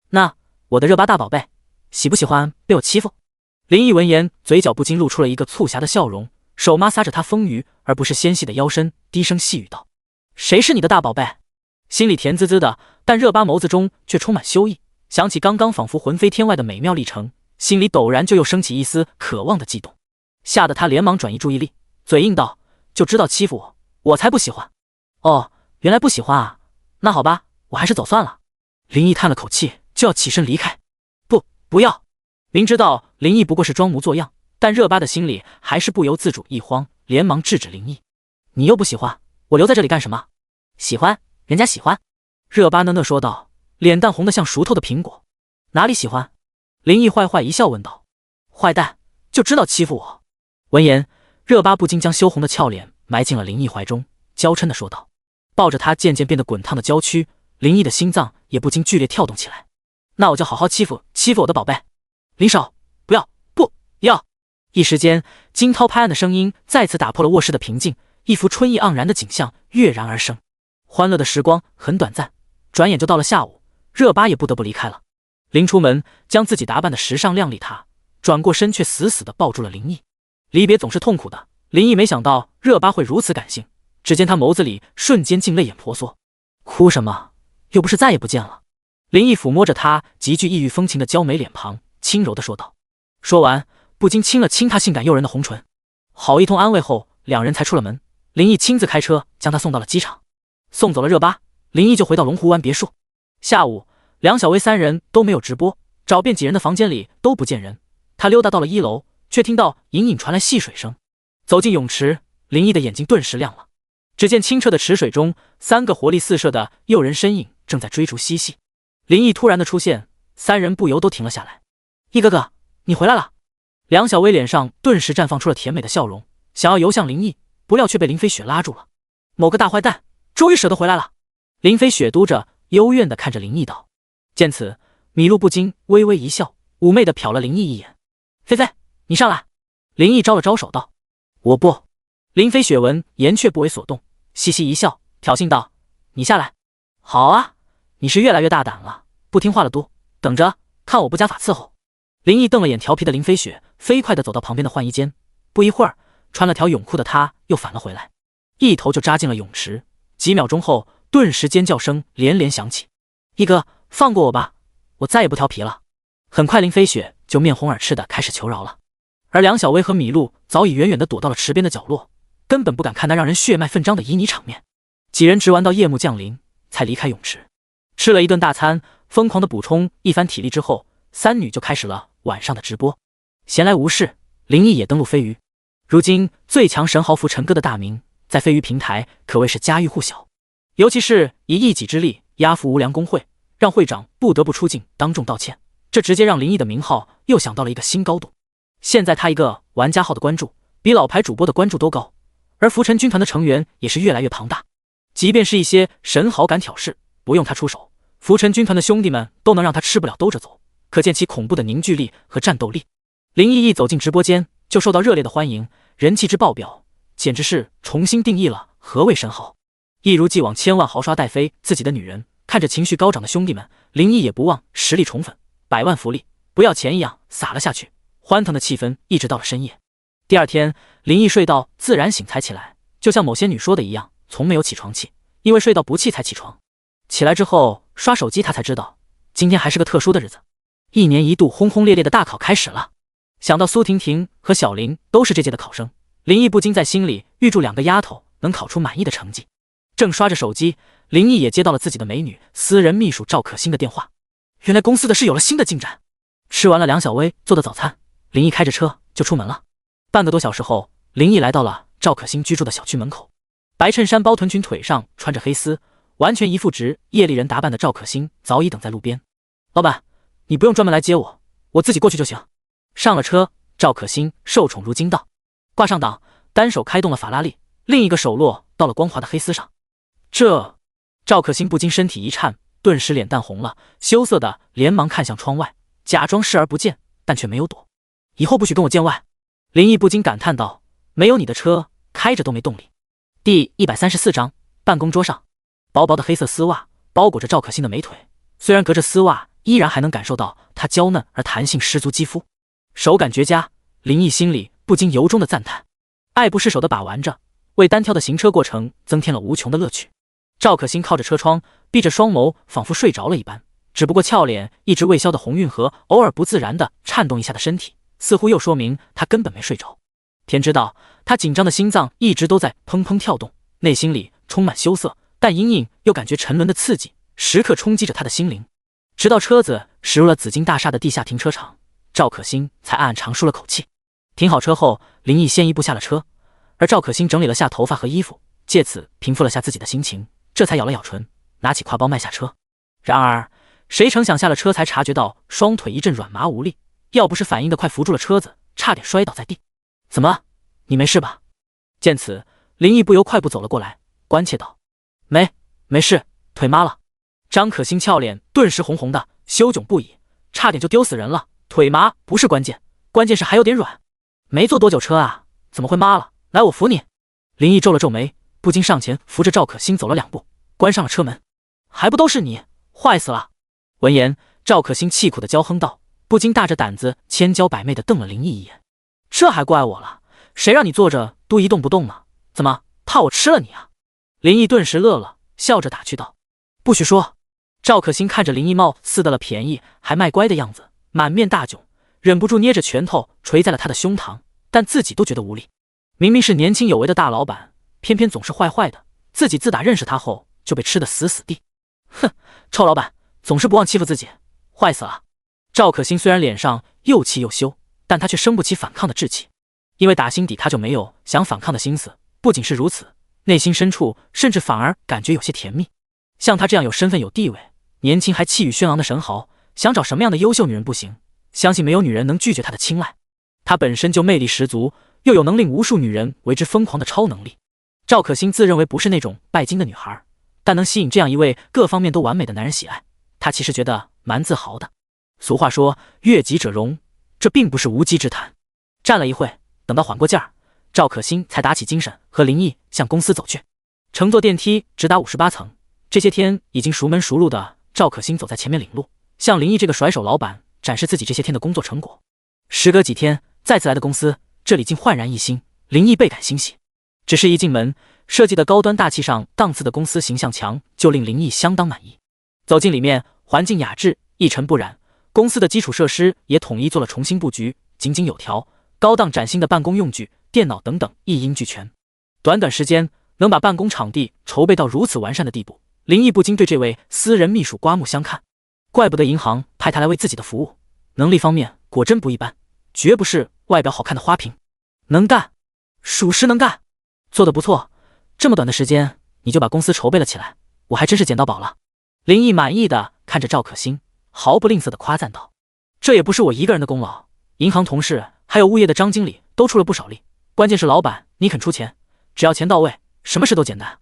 A: 那我的热巴大宝贝，喜不喜欢被我欺负？林毅闻言，嘴角不禁露出了一个促狭的笑容，手抹撒着他丰腴而不是纤细的腰身，低声细语道：谁是你的大宝贝？心里甜滋滋的，但热巴眸子中却充满羞意，想起刚刚仿佛魂飞天外的美妙历程，心里陡然就又升起一丝渴望的悸动，吓得他连忙转移注意力，嘴硬道：就知道欺负我，我才不喜欢。哦，原来不喜欢啊，那好吧，我还是走算了。林毅叹了口气，就要起身离开。不要，明知道林毅不过是装模作样，但热巴的心里还是不由自主一慌，连忙制止林毅：“你又不喜欢，我留在这里干什么？”“喜欢，人家喜欢。”热巴讷讷说道，脸蛋红得像熟透的苹果。“哪里喜欢？”林毅坏坏一笑问道。“坏蛋，就知道欺负我。”闻言，热巴不禁将羞红的俏脸埋进了林毅怀中，娇嗔地说道。抱着他渐渐变得滚烫的娇躯，林毅的心脏也不禁剧烈跳动起来。“那我就好好欺负我的宝贝。”“林少，不要，不要！”一时间，惊涛拍岸的声音再次打破了卧室的平静，一幅春意盎然的景象跃然而生。欢乐的时光很短暂，转眼就到了下午，热巴也不得不离开了。临出门，将自己打扮的时尚靓丽，她转过身却死死地抱住了林毅。离别总是痛苦的，林毅没想到热巴会如此感性，只见他眸子里瞬间竟泪眼婆娑。“哭什么？又不是再也不见了。”林毅抚摸着她极具异域风情的娇美脸庞，轻柔地说道。说完，不禁亲了亲她性感诱人的红唇。好一通安慰后，两人才出了门。林毅亲自开车将她送到了机场。送走了热巴，林毅就回到龙湖湾别墅。下午，梁小薇三人都没有直播，找遍几人的房间里都不见人。他溜达到了1楼，却听到隐隐传来戏水声。走进泳池，林毅的眼睛顿时亮了。只见清澈的池水中，3个活力四射的诱人身影正在追逐嬉戏。林毅突然的出现，三人不由都停了下来。“毅哥哥，你回来了！”梁小薇脸上顿时绽放出了甜美的笑容，想要游向林毅，不料却被林飞雪拉住了。“某个大坏蛋，终于舍得回来了！”林飞雪嘟着，幽怨地看着林毅道。见此，米露不禁微微一笑，妩媚地瞟了林毅一眼。“菲菲，你上来！”林毅招了招手道。“我不。”林飞雪闻言却不为所动，嘻嘻一笑，挑衅道：“你下来。”“好啊，你是越来越大胆了，不听话了嘟，等着看我不加法伺候。”林毅瞪了眼调皮的林飞雪，飞快地走到旁边的换衣间。不一会儿，穿了条泳裤的他又返了回来，一头就扎进了泳池。几秒钟后，顿时尖叫声连连响起。“毅哥，放过我吧，我再也不调皮了。”很快，林飞雪就面红耳赤地开始求饶了。而梁小薇和米露早已远远地躲到了池边的角落，根本不敢看那让人血脉奋张的旖旎场面。几人直玩到夜幕降临，才离开泳池。吃了一顿大餐，疯狂地补充一番体力之后，三女就开始了晚上的直播。闲来无事，林毅也登陆飞鱼。如今最强神豪福陈哥的大名在飞鱼平台可谓是家喻户晓，尤其是以一己之力压服无良公会，让会长不得不出镜当众道歉，这直接让林毅的名号又想到了一个新高度。现在他一个玩家号的关注比老牌主播的关注都高，而福陈军团的成员也是越来越庞大，即便是一些神豪敢挑事，不用他出手，福陈军团的兄弟们都能让他吃不了兜着走，可见其恐怖的凝聚力和战斗力。林毅一走进直播间就受到热烈的欢迎，人气之爆表，简直是重新定义了何谓神豪。一如既往千万豪刷带飞自己的女人，看着情绪高涨的兄弟们，林毅也不忘实力宠粉，100万福利不要钱一样撒了下去，欢腾的气氛一直到了深夜。第二天，林毅睡到自然醒才起来，就像某些女说的一样，从没有起床气，因为睡到不气才起床。起来之后刷手机，他才知道今天还是个特殊的日子，1年1度轰轰烈烈的大考开始了。想到苏婷婷和小林都是这届的考生，林毅不禁在心里预祝2个丫头能考出满意的成绩。正刷着手机，林毅也接到了自己的美女私人秘书赵可欣的电话。原来公司的事有了新的进展。吃完了梁小薇做的早餐，林毅开着车就出门了。半个多小时后，林毅来到了赵可欣居住的小区门口。白衬衫包臀裙，腿上穿着黑丝，完全一副职业丽人打扮的赵可欣早已等在路边。“老板，你不用专门来接我，我自己过去就行。”上了车，赵可欣受宠如惊道。挂上档，单手开动了法拉利，另一个手落到了光滑的黑丝上。赵可欣不禁身体一颤，顿时脸蛋红了，羞涩的连忙看向窗外，假装视而不见，但却没有躲。“以后不许跟我见外。”林毅不禁感叹道：“没有你的车开着都没动力。”第134章，办公桌上，薄薄的黑色丝袜包裹着赵可欣的美腿，虽然隔着丝袜，依然还能感受到她娇嫩而弹性十足肌肤，手感绝佳。林毅心里不禁由衷的赞叹，爱不释手的把玩着，为单挑的行车过程增添了无穷的乐趣。赵可欣靠着车窗，闭着双眸，仿佛睡着了一般，只不过俏脸一直未消的红晕和偶尔不自然的颤动一下的身体，似乎又说明她根本没睡着。天知道，她紧张的心脏一直都在砰砰跳动，内心里充满羞涩，但隐隐又感觉沉沦的刺激，时刻冲击着她的心灵。直到车子驶入了紫金大厦的地下停车场，赵可欣才暗暗长舒了口气。停好车后，林毅先一步下了车，而赵可欣整理了下头发和衣服，借此平复了下自己的心情，这才咬了咬唇，拿起挎包迈下车。然而谁成想下了车才察觉到双腿一阵软麻无力，要不是反应的快扶住了车子，差点摔倒在地。怎么，你没事吧？见此，林毅不由快步走了过来，关切道：没事，腿麻了。张可欣俏脸顿时红红的，羞窘不已，差点就丢死人了。腿麻不是关键，关键是还有点软。没坐多久车啊，怎么会麻了？来，我扶你。林毅皱了皱眉，不禁上前扶着赵可欣走了2步，关上了车门。还不都是你，坏死了！闻言，赵可欣气苦的娇哼道，不禁大着胆子千娇百媚的瞪了林毅一眼。这还怪我了？谁让你坐着都一动不动呢？怎么怕我吃了你啊？林毅顿时乐了，笑着打趣道：不许说。赵可欣看着林毅貌似得了便宜还卖乖的样子，满面大窘，忍不住捏着拳头捶在了他的胸膛，但自己都觉得无力。明明是年轻有为的大老板，偏偏总是坏坏的，自己自打认识他后就被吃得死死地。哼，臭老板总是不忘欺负自己，坏死了。赵可欣虽然脸上又气又羞，但他却生不起反抗的志气，因为打心底他就没有想反抗的心思。不仅是如此，内心深处甚至反而感觉有些甜蜜。像他这样有身份有地位，年轻还气宇轩昂的神豪，想找什么样的优秀女人不行？相信没有女人能拒绝他的青睐。他本身就魅力十足，又有能令无数女人为之疯狂的超能力。赵可欣自认为不是那种拜金的女孩，但能吸引这样一位各方面都完美的男人喜爱，他其实觉得蛮自豪的。俗话说悦己者容，这并不是无稽之谈。站了一会，等到缓过劲儿，赵可欣才打起精神，和林毅向公司走去。乘坐电梯直达58层，这些天已经熟门熟路的赵可欣走在前面领路，向林毅这个甩手老板展示自己这些天的工作成果。时隔几天再次来的公司，这里竟焕然一新，林毅倍感欣喜。只是一进门，设计的高端大气上档次的公司形象墙就令林毅相当满意。走进里面，环境雅致，一尘不染，公司的基础设施也统一做了重新布局，井井有条，高档崭新的办公用具、电脑等等一应俱全。短短时间能把办公场地筹备到如此完善的地步，林毅不禁对这位私人秘书刮目相看。怪不得银行派他来为自己的服务，能力方面果真不一般，绝不是外表好看的花瓶。能干，属实能干，做得不错。这么短的时间你就把公司筹备了起来，我还真是捡到宝了。林毅满意的看着赵可欣，毫不吝啬的夸赞道：这也不是我一个人的功劳，银行同事还有物业的张经理都出了不少力，关键是老板你肯出钱，只要钱到位，什么事都简单。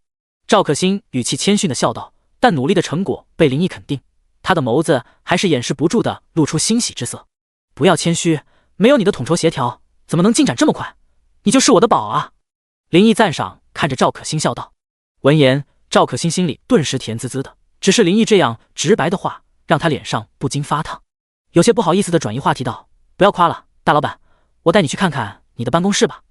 A: 赵可欣语气谦逊的笑道，但努力的成果被林毅肯定，他的眸子还是掩饰不住的露出欣喜之色。不要谦虚，没有你的统筹协调，怎么能进展这么快？你就是我的宝啊！林毅赞赏看着赵可欣笑道。闻言，赵可欣心里顿时甜滋滋的，只是林毅这样直白的话让他脸上不禁发烫，有些不好意思的转移话题道：不要夸了，大老板，我带你去看看你的办公室吧。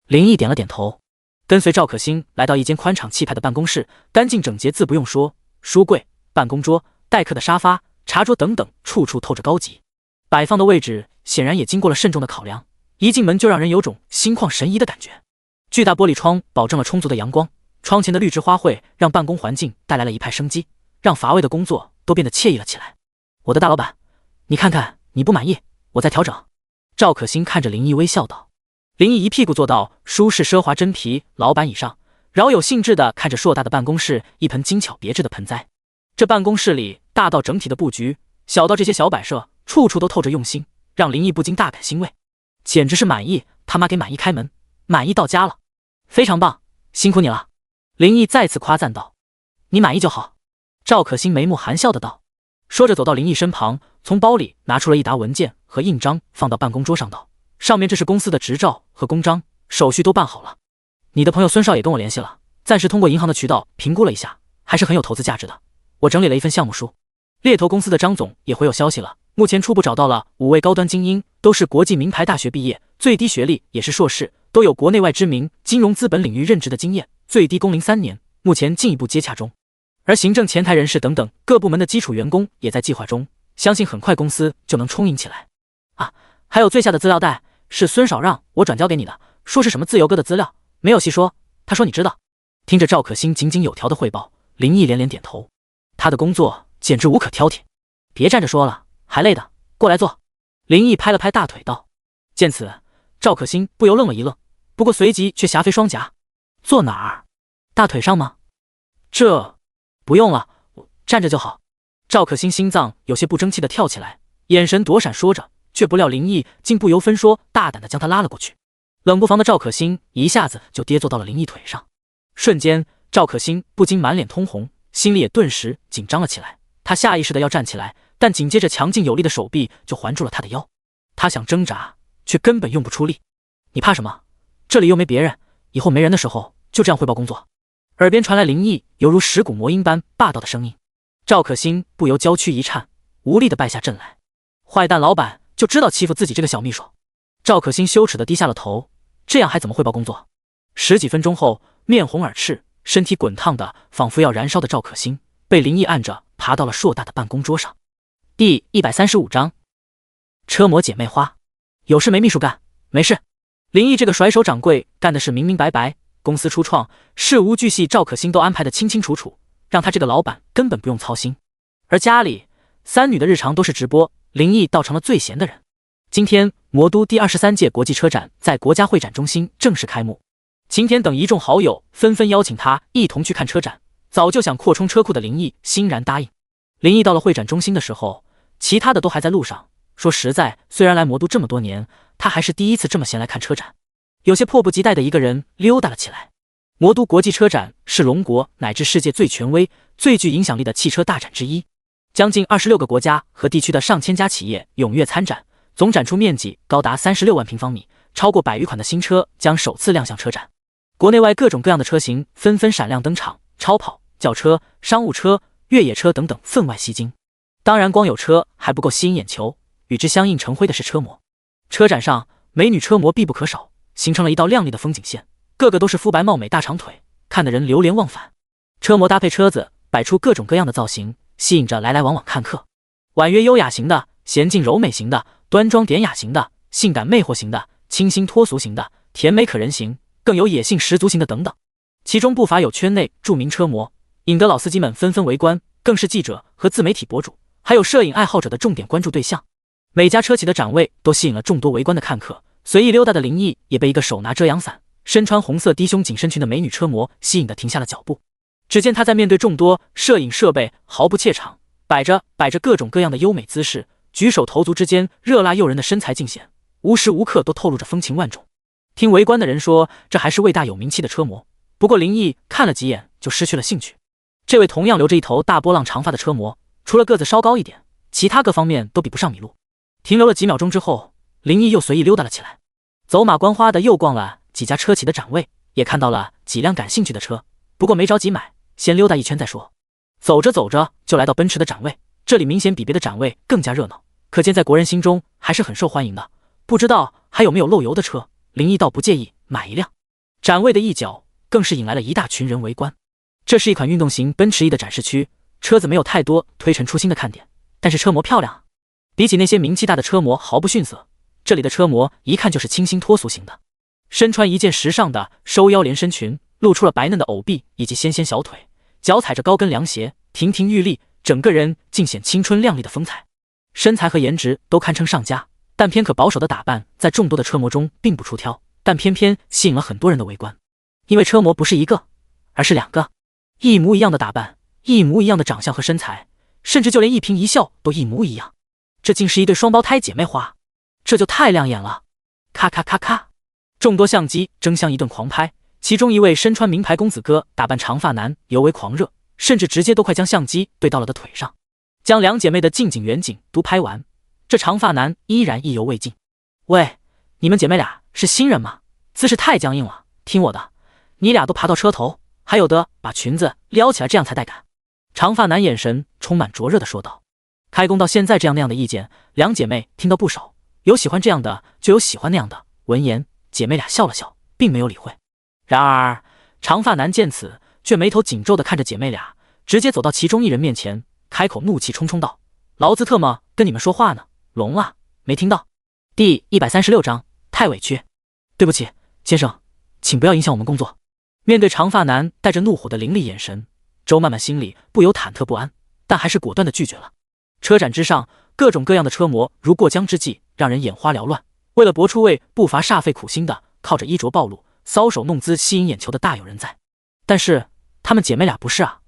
A: 林毅点了点头，跟随赵可欣来到一间宽敞气派的办公室，干净整洁自不用说，书柜、办公桌、待客的沙发、茶桌等等，处处透着高级。摆放的位置显然也经过了慎重的考量，一进门就让人有种心旷神怡的感觉。巨大玻璃窗保证了充足的阳光，窗前的绿植花卉让办公环境带来了一派生机，让乏味的工作都变得惬意了起来。我的大老板，你看看你不满意，我再调整。赵可欣看着林毅微笑道。林毅一屁股坐到舒适奢华真皮老板椅上，饶有兴致地看着硕大的办公室，一盆精巧别致的盆栽。这办公室里大到整体的布局，小到这些小摆设，处处都透着用心，让林毅不禁大感欣慰，简直是满意他妈给满意开门，满意到家了，非常棒，辛苦你了。林毅再次夸赞道。你满意就好。赵可欣眉目含笑的道，说着走到林毅身旁，从包里拿出了一沓文件和印章放到办公桌上道，上面这是公司的执照和公章，手续都办好了。你的朋友孙少也跟我联系了，暂时通过银行的渠道评估了一下，还是很有投资价值的。我整理了一份项目书，猎头公司的张总也回有消息了，目前初步找到了5位高端精英，都是国际名牌大学毕业，最低学历也是硕士，都有国内外知名金融资本领域任职的经验，最低工龄3年，目前进一步接洽中。而行政前台人士等等各部门的基础员工也在计划中，相信很快公司就能充盈起来。啊，还有最下的资料袋是孙少让我转交给你的，说是什么自由哥的资料，没有细说，他说你知道。听着赵可欣井井有条的汇报，林毅连连点头，他的工作简直无可挑剔。别站着说了，还累的，过来坐。林毅拍了拍大腿道。见此，赵可欣不由愣了一愣，不过随即却霞飞双颊。坐哪儿？大腿上吗？这不用了，我站着就好。赵可欣心脏有些不争气的跳起来，眼神躲闪说着，却不料林毅竟不由分说大胆的将他拉了过去。冷不防的赵可欣一下子就跌坐到了林毅腿上，瞬间赵可欣不禁满脸通红，心里也顿时紧张了起来。他下意识的要站起来，但紧接着强劲有力的手臂就环住了他的腰。他想挣扎，却根本用不出力。你怕什么？这里又没别人，以后没人的时候就这样汇报工作。耳边传来林毅犹如石骨魔音般霸道的声音。赵可欣不由娇躯一颤，无力的败下阵来。坏蛋老板就知道欺负自己这个小秘书。赵可欣羞耻的低下了头，这样还怎么汇报工作？十几分钟后，面红耳赤，身体滚烫的仿佛要燃烧的赵可欣被林毅按着爬到了硕大的办公桌上。第135章车模姐妹花。有事没秘书干，没事。林毅这个甩手掌柜干的是明明白白，公司初创，事无巨细赵可欣都安排得清清楚楚，让他这个老板根本不用操心。而家里三女的日常都是直播，林毅倒成了最闲的人。今天魔都第23届国际车展在国家会展中心正式开幕，晴天等一众好友纷纷邀请他一同去看车展。早就想扩充车库的林毅欣然答应。林毅到了会展中心的时候，其他的都还在路上。说实在，虽然来魔都这么多年，他还是第一次这么闲来看车展，有些迫不及待的一个人溜达了起来。魔都国际车展是龙国乃至世界最权威、最具影响力的汽车大展之一，将近26个国家和地区的上千家企业踊跃参展，总展出面积高达36万平方米，超过100余款的新车将首次亮相车展。国内外各种各样的车型纷纷闪亮登场，超跑、轿车、商务车、越野车等等分外吸睛。当然，光有车还不够吸引眼球，与之相映成辉的是车模。车展上，美女车模必不可少，形成了一道亮丽的风景线，个个都是肤白貌美大长腿，看得人流连忘返。车模搭配车子，摆出各种各样的造型，吸引着来来往往看客。婉约优雅型的，娴静柔美型的，端庄典雅型的，性感魅惑型的，清新脱俗型的，甜美可人型，更有野性十足型的等等。其中不乏有圈内著名车模，引得老司机们纷纷围观，更是记者和自媒体博主，还有摄影爱好者的重点关注对象。每家车企的展位都吸引了众多围观的看客，随意溜达的林毅也被一个手拿遮阳伞、身穿红色低胸紧身裙的美女车模吸引得停下了脚步。只见她在面对众多摄影设备毫不怯场，摆着各种各样的优美姿势，举手投足之间热辣诱人的身材尽显，无时无刻都透露着风情万种。听围观的人说，这还是位大有名气的车模。不过林毅看了几眼就失去了兴趣。这位同样留着一头大波浪长发的车模，除了个子稍高一点，其他各方面都比不上麋鹿。停留了几秒钟之后，林毅又随意溜达了起来，走马观花的又逛了几家车企的展位，也看到了几辆感兴趣的车，不过没着急买，先溜达一圈再说。走着走着就来到奔驰的展位，这里明显比别的展位更加热闹，可见在国人心中还是很受欢迎的。不知道还有没有漏油的车，林毅倒不介意买一辆。展位的一角更是引来了一大群人围观。这是一款运动型奔驰 E 的展示区，车子没有太多推陈出新的看点，但是车模漂亮啊。比起那些名气大的车模毫不逊色，这里的车模一看就是清新脱俗型的，身穿一件时尚的收腰连身裙，露出了白嫩的藕臂以及纤纤小腿，脚踩着高跟凉鞋，亭亭玉立，整个人尽显青春靓丽的风采。身材和颜值都堪称上佳，但偏可保守的打扮在众多的车模中并不出挑，但偏偏吸引了很多人的围观。因为车模不是一个，而是两个，一模一样的打扮，一模一样的长相和身材，甚至就连一颦一笑都一模一样。这竟是一对双胞胎姐妹花，这就太亮眼了！咔咔咔咔，众多相机争相一顿狂拍，其中一位身穿名牌公子哥打扮长发男尤为狂热，甚至直接都快将相机对到了的腿上，将两姐妹的近景远景都拍完。这长发男依然意犹未尽。喂，你们姐妹俩是新人吗？姿势太僵硬了，听我的，你俩都爬到车头，还有的把裙子撩起来，这样才带感。长发男眼神充满灼热的说道。开工到现在，这样那样的意见，两姐妹听到不少，有喜欢这样的，就有喜欢那样的。闻言，姐妹俩笑了笑，并没有理会。然而，长发男见此，却眉头紧皱地看着姐妹俩，直接走到其中一人面前，开口怒气冲冲道：“老子特么跟你们说话呢，聋了没听到？”第136章，太委屈。对不起，先生，请不要影响我们工作。面对长发男带着怒火的凌厉眼神，周曼曼心里不由忐忑不安，但还是果断地拒绝了。车展之上，各种各样的车模如过江之鲫，让人眼花缭乱。为了博出位，不乏煞费苦心的靠着衣着暴露、搔首弄姿吸引眼球的大有人在。但是她们姐妹俩不是啊，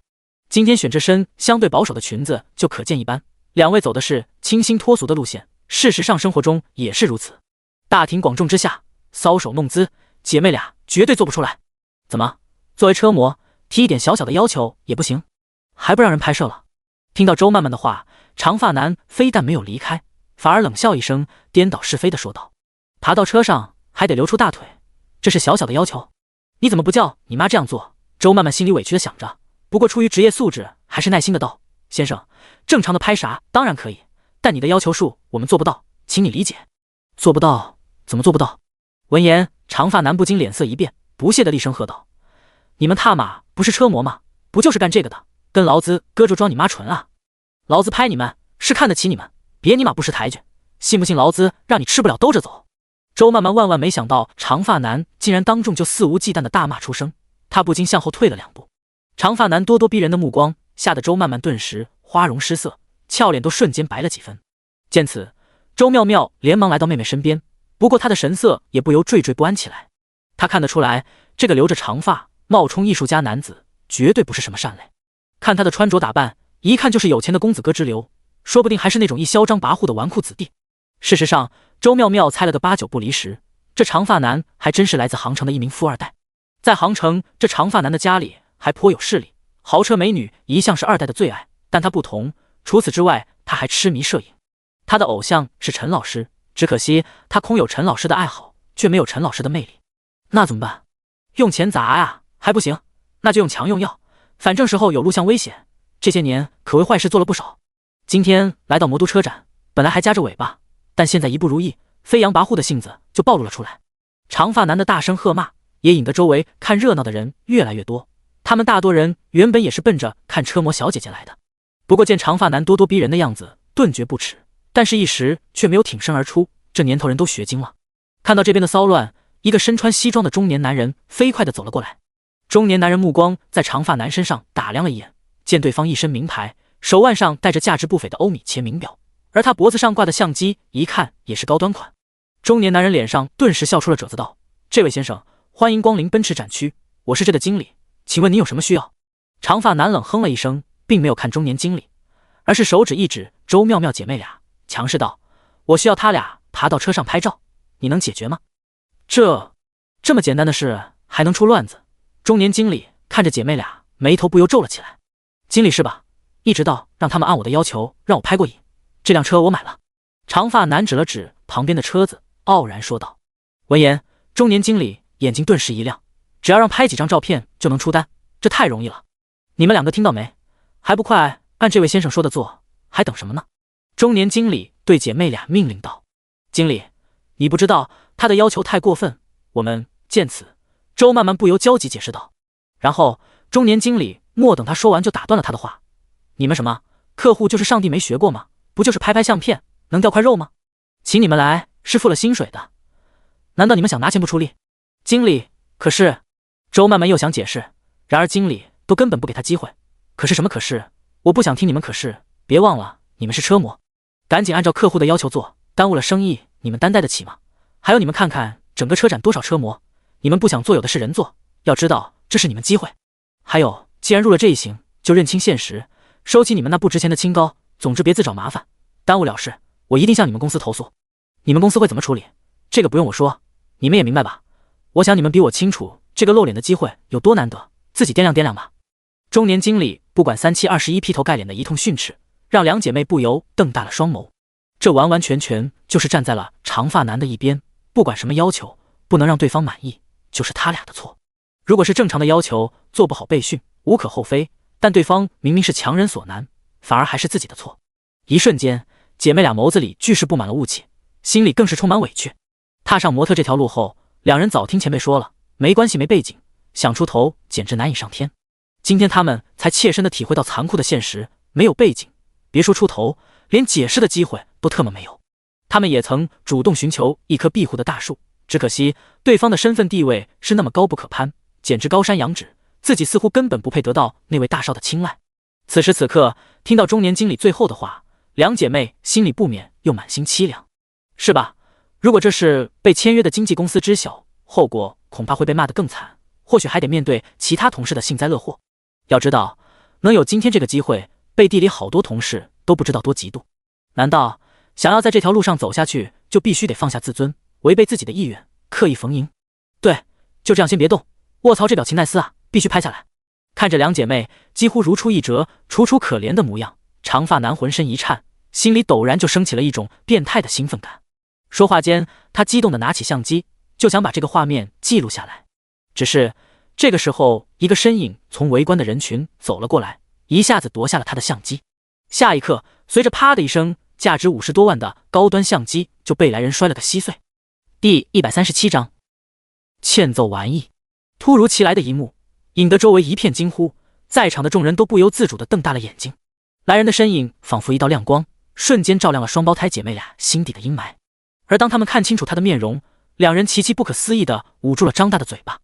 A: 今天选这身相对保守的裙子就可见一斑。两位走的是清新脱俗的路线，事实上生活中也是如此。大庭广众之下搔首弄姿，姐妹俩绝对做不出来。怎么，作为车模，提一点小小的要求也不行？还不让人拍摄了？听到周曼曼的话，长发男非但没有离开，反而冷笑一声，颠倒是非的说道：爬到车上还得留出大腿，这是小小的要求？你怎么不叫你妈这样做？周曼曼心里委屈的想着，不过出于职业素质，还是耐心的道：先生，正常的拍啥当然可以，但你的要求数我们做不到，请你理解。做不到？怎么做不到？闻言，长发男不禁脸色一变，不屑的厉声喝道：你们踏马不是车模吗？不就是干这个的？跟劳资搁着装你妈纯啊？劳资拍你们是看得起你们，别尼玛不识抬举，信不信劳资让你吃不了兜着走？周曼曼万万没想到长发男竟然当众就肆无忌惮的大骂出声，他不禁向后退了2步。长发男咄咄逼人的目光吓得周曼曼顿时花容失色，俏脸都瞬间白了几分。见此，周妙妙连忙来到妹妹身边，不过她的神色也不由惴惴不安起来。她看得出来，这个留着长发冒充艺术家男子绝对不是什么善类。看他的穿着打扮，一看就是有钱的公子哥之流，说不定还是那种一嚣张跋扈的纨绔子弟。事实上，周妙妙猜了个8、9不离十，这长发男还真是来自杭城的一名富二代。在杭城，这长发男的家里还颇有势力，豪车美女一向是2代的最爱。但他不同，除此之外，他还痴迷摄影。他的偶像是陈老师，只可惜他空有陈老师的爱好，却没有陈老师的魅力。那怎么办？用钱砸呀？还不行，那就用强用药。反正时候有录像危险，这些年可为坏事做了不少。今天来到魔都车展，本来还夹着尾巴，但现在一不如意，飞扬跋扈的性子就暴露了出来。长发男的大声喝骂，也引得周围看热闹的人越来越多。他们大多人原本也是奔着看车模小姐姐来的，不过见长发男咄咄逼人的样子，顿觉不耻，但是一时却没有挺身而出。这年头人都学精了。看到这边的骚乱，一个身穿西装的中年男人飞快地走了过来。中年男人目光在长发男身上打量了一眼，见对方一身名牌，手腕上戴着价值不菲的欧米签名表，而他脖子上挂的相机一看也是高端款。中年男人脸上顿时笑出了褶子道：这位先生，欢迎光临奔驰展区，我是这的经理，请问您有什么需要？长发男冷哼了一声，并没有看中年经理，而是手指一指周妙妙姐妹俩，强势道：我需要他俩爬到车上拍照，你能解决吗？这么简单的事还能出乱子？中年经理看着姐妹俩，眉头不由皱了起来。经理是吧？一直到让他们按我的要求让我拍过瘾，这辆车我买了。长发男指了指旁边的车子，傲然说道。闻言，中年经理眼睛顿时一亮，只要让拍几张照片就能出单，这太容易了。你们2个听到没？还不快按这位先生说的做，还等什么呢？中年经理对姐妹俩命令道。经理，你不知道他的要求太过分，我们见此。周曼曼不由焦急解释道，然后中年经理莫等他说完就打断了他的话：你们什么客户就是上帝没学过吗？不就是拍拍相片能掉块肉吗？请你们来是付了薪水的，难道你们想拿钱不出力？经理，可是……周曼曼又想解释，然而经理都根本不给他机会。可是什么可是？我不想听你们可是，别忘了你们是车模，赶紧按照客户的要求做，耽误了生意你们担待得起吗？还有你们看看整个车展多少车模，你们不想做有的是人做，要知道这是你们机会。还有，既然入了这一行，就认清现实，收起你们那不值钱的清高，总之别自找麻烦，耽误了事，我一定向你们公司投诉。你们公司会怎么处理？这个不用我说，你们也明白吧？我想你们比我清楚这个露脸的机会有多难得，自己掂量掂量吧。中年经理不管3七21劈头盖脸的一通训斥，让两姐妹不由瞪大了双眸。这完完全全就是站在了长发男的一边，不管什么要求，不能让对方满意，就是他俩的错。如果是正常的要求，做不好被训无可厚非，但对方明明是强人所难，反而还是自己的错。一瞬间，姐妹俩眸子里俱是布满了雾气，心里更是充满委屈。踏上模特这条路后，两人早听前辈说了，没关系没背景，想出头简直难以上天。今天他们才切身的体会到残酷的现实，没有背景，别说出头，连解释的机会都特么没有。他们也曾主动寻求一棵庇护的大树，只可惜对方的身份地位是那么高不可攀，简直高山仰止，自己似乎根本不配得到那位大少的青睐。此时此刻，听到中年经理最后的话，两姐妹心里不免又满心凄凉。是吧？如果这事被签约的经纪公司知晓，后果恐怕会被骂得更惨，或许还得面对其他同事的幸灾乐祸。要知道，能有今天这个机会，背地里好多同事都不知道多嫉妒。难道想要在这条路上走下去，就必须得放下自尊，违背自己的意愿，刻意逢迎？对，就这样先别动。卧槽，这表情奈斯啊，必须拍下来。看着两姐妹几乎如出一辙、楚楚可怜的模样，长发男浑身一颤，心里陡然就升起了一种变态的兴奋感。说话间，他激动地拿起相机，就想把这个画面记录下来。只是这个时候，一个身影从围观的人群走了过来，一下子夺下了他的相机。下一刻，随着啪的一声，价值50多万的高端相机就被来人摔了个稀碎。第137章，欠揍玩意。突如其来的一幕引得周围一片惊呼，在场的众人都不由自主地瞪大了眼睛。来人的身影仿佛一道亮光，瞬间照亮了双胞胎姐妹俩心底的阴霾。而当他们看清楚他的面容，两人齐齐不可思议地捂住了张大的嘴巴。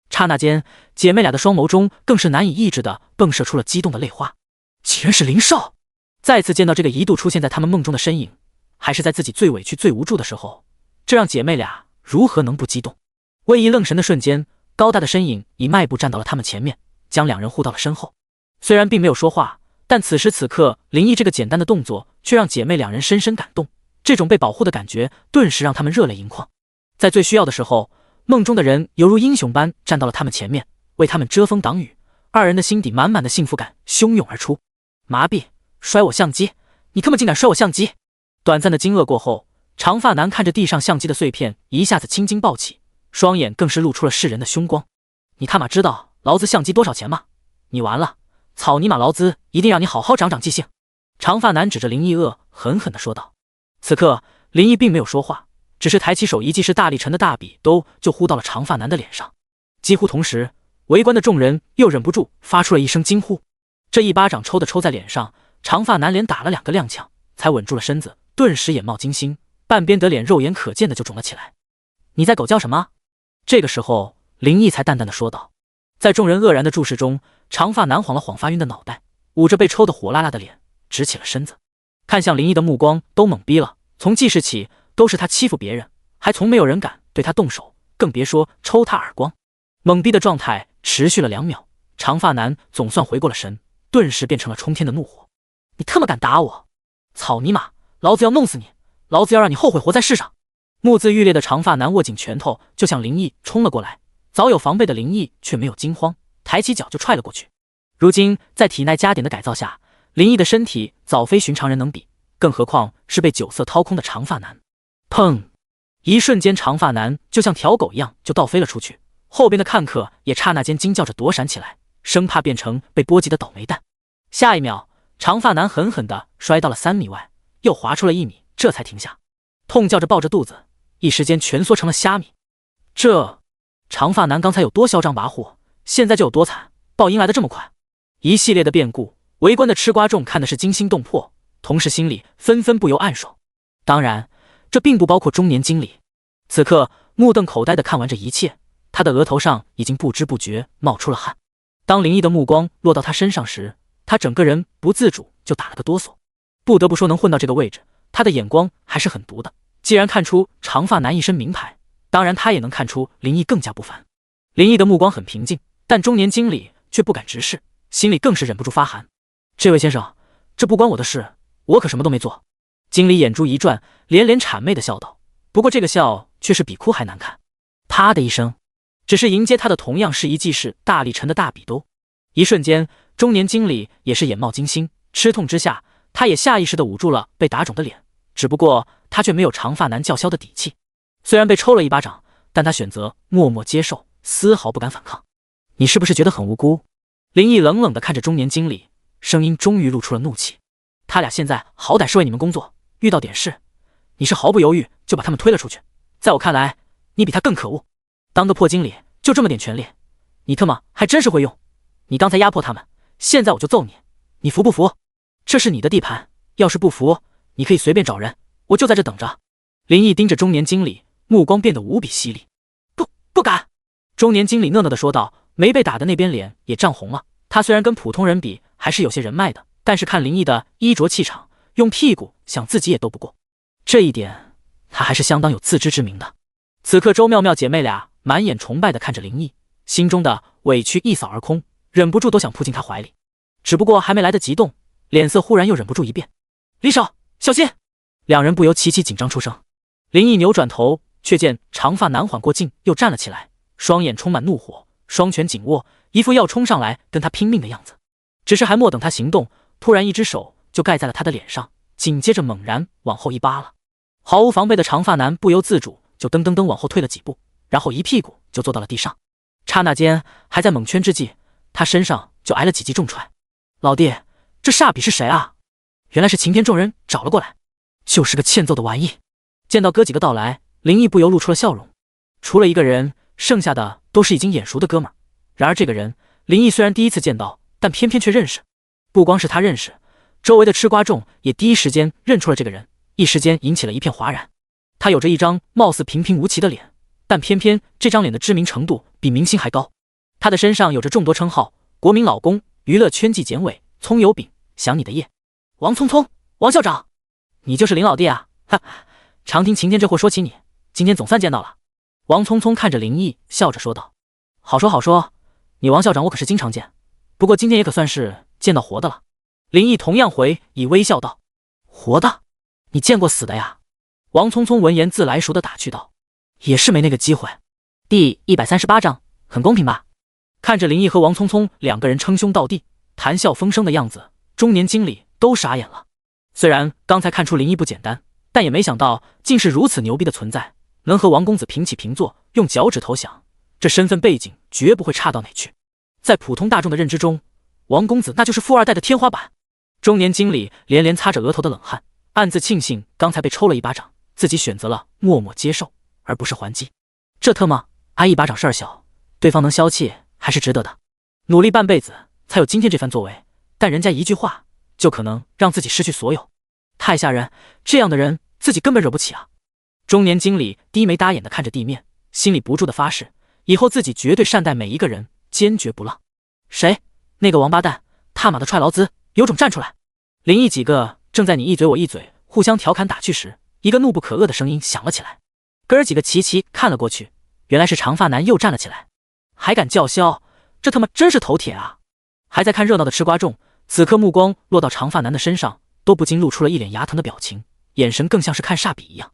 A: 刹那间，姐妹俩的双眸中更是难以抑制地迸射出了激动的泪花。竟然是林少！再次见到这个一度出现在他们梦中的身影，还是在自己最委屈最无助的时候，这让姐妹俩如何能不激动？微一愣神的瞬间，高大的身影已迈步站到了他们前面，将两人护到了身后。虽然并没有说话，但此时此刻林毅这个简单的动作却让姐妹两人深深感动。这种被保护的感觉顿时让他们热泪盈眶。在最需要的时候，梦中的人犹如英雄般站到了他们前面，为他们遮风挡雨。二人的心底满满的幸福感汹涌而出。麻痹，摔我相机！你他妈竟敢摔我相机！短暂的惊愕过后，长发男看着地上相机的碎片，一下子青筋暴起，双眼更是露出了世人的凶光。你他妈知道劳资相机多少钱吗？你完了！草泥马劳资一定让你好好长长记性！长发男指着林毅恶狠狠地说道。此刻林毅并没有说话，只是抬起手，一记是大力沉的大笔兜就呼到了长发男的脸上。几乎同时，围观的众人又忍不住发出了一声惊呼。这一巴掌抽在脸上，长发男连打了2个踉跄，才稳住了身子，顿时眼冒金星，半边得脸肉眼可见的就肿了起来。你在狗叫什么？这个时候林毅才淡淡的说道。在众人愕然的注视中，长发男晃了晃发晕的脑袋，捂着被抽得火辣辣的脸，直起了身子，看向林毅的目光都懵逼了。从记事起都是他欺负别人，还从没有人敢对他动手，更别说抽他耳光。懵逼的状态持续了2秒，长发男总算回过了神，顿时变成了冲天的怒火。你他妈敢打我！草泥马，老子要弄死你！老子要让你后悔活在世上！目眦欲裂的长发男握紧拳头就向林毅冲了过来。早有防备的林毅却没有惊慌，抬起脚就踹了过去。如今在体内加点的改造下，林毅的身体早非寻常人能比，更何况是被酒色掏空的长发男。砰！一瞬间，长发男就像条狗一样就倒飞了出去，后边的看客也刹那间惊叫着躲闪起来，生怕变成被波及的倒霉蛋。下一秒，长发男狠狠地摔到了3米外，又滑出了1米，这才停下，痛叫着抱着肚子，一时间蜷缩成了虾米。长发男刚才有多嚣张跋扈，现在就有多惨，报应来得这么快。一系列的变故，围观的吃瓜众看的是惊心动魄，同时心里纷纷不由暗爽。当然，这并不包括中年经理。此刻目瞪口呆地看完这一切，他的额头上已经不知不觉冒出了汗。当林毅的目光落到他身上时，他整个人不自主就打了个哆嗦。不得不说，能混到这个位置，他的眼光还是很毒的。既然看出长发男一身名牌，当然他也能看出林毅更加不凡。林毅的目光很平静，但中年经理却不敢直视，心里更是忍不住发寒。这位先生，这不关我的事，我可什么都没做。经理眼珠一转，连连谄媚的笑道，不过这个笑却是比哭还难看。啪的一声，只是迎接他的同样是一记是大力沉的大笔兜。一瞬间，中年经理也是眼冒金星，吃痛之下他也下意识地捂住了被打肿的脸，只不过他却没有长发男叫嚣的底气。虽然被抽了一巴掌，但他选择默默接受，丝毫不敢反抗。你是不是觉得很无辜？林毅冷冷地看着中年经理，声音终于露出了怒气。他俩现在好歹是为你们工作，遇到点事，你是毫不犹豫就把他们推了出去。在我看来，你比他更可恶。当个破经理就这么点权利，你他妈还真是会用。你刚才压迫他们，现在我就揍你，你服不服？这是你的地盘，要是不服，你可以随便找人，我就在这等着。林毅盯着中年经理，目光变得无比犀利。不敢！中年经理讷讷地说道，没被打的那边脸也涨红了。他虽然跟普通人比还是有些人脉的，但是看林毅的衣着气场，用屁股想自己也斗不过。这一点他还是相当有自知之明的。此刻周妙妙姐妹俩满眼崇拜地看着林毅，心中的委屈一扫而空，忍不住都想扑进他怀里，只不过还没来得及动，脸色忽然又忍不住一变。离手，小心！两人不由齐齐紧张出声。林毅扭转头，却见长发男缓过劲又站了起来，双眼充满怒火，双拳紧握，一副要冲上来跟他拼命的样子。只是还没等他行动，突然一只手就盖在了他的脸上，紧接着猛然往后一扒拉。毫无防备的长发男不由自主就噔噔噔往后退了几步，然后一屁股就坐到了地上。刹那间，还在猛圈之际，他身上就挨了几记重踹。老弟，这煞笔是谁啊？原来是擎天众人找了过来，就是个欠揍的玩意。见到哥几个到来，林毅不由露出了笑容。除了一个人，剩下的都是已经眼熟的哥们儿。然而这个人，林毅虽然第一次见到，但偏偏却认识。不光是他认识，周围的吃瓜众也第一时间认出了这个人，一时间引起了一片哗然。他有着一张貌似平平无奇的脸，但偏偏这张脸的知名程度比明星还高。他的身上有着众多称号：国民老公、娱乐圈纪检委、葱油饼、想你的夜。王聪聪，王校长，你就是林老弟啊！哈，常听晴天这货说起你，今天总算见到了。王聪聪看着林毅，笑着说道：“好说好说，你王校长我可是经常见，不过今天也可算是见到活的了。”林毅同样回以微笑道：“活的？你见过死的呀？”王聪聪闻言自来熟的打趣道：“也是没那个机会。”第138章，很公平吧？看着林毅和王聪聪两个人称兄道弟、谈笑风生的样子，中年经理都傻眼了。虽然刚才看出林毅不简单，但也没想到竟是如此牛逼的存在，能和王公子平起平坐，用脚趾头想，这身份背景绝不会差到哪去。在普通大众的认知中，王公子那就是富二代的天花板。中年经理连连擦着额头的冷汗，暗自庆幸刚才被抽了一巴掌，自己选择了默默接受，而不是还击。这特么挨一巴掌事儿小，对方能消气还是值得的。努力半辈子才有今天这番作为，但人家一句话就可能让自己失去所有，太吓人！这样的人自己根本惹不起啊！中年经理低眉搭眼的看着地面，心里不住的发誓，以后自己绝对善待每一个人，坚决不浪。谁？那个王八蛋，他妈的踹劳资，有种站出来！林毅几个正在你一嘴我一嘴互相调侃打趣时，一个怒不可遏的声音响了起来。哥儿几个齐齐看了过去，原来是长发男又站了起来，还敢叫嚣，这他妈真是头铁啊！还在看热闹的吃瓜众，此刻目光落到长发男的身上，都不禁露出了一脸牙疼的表情，眼神更像是看煞笔一样。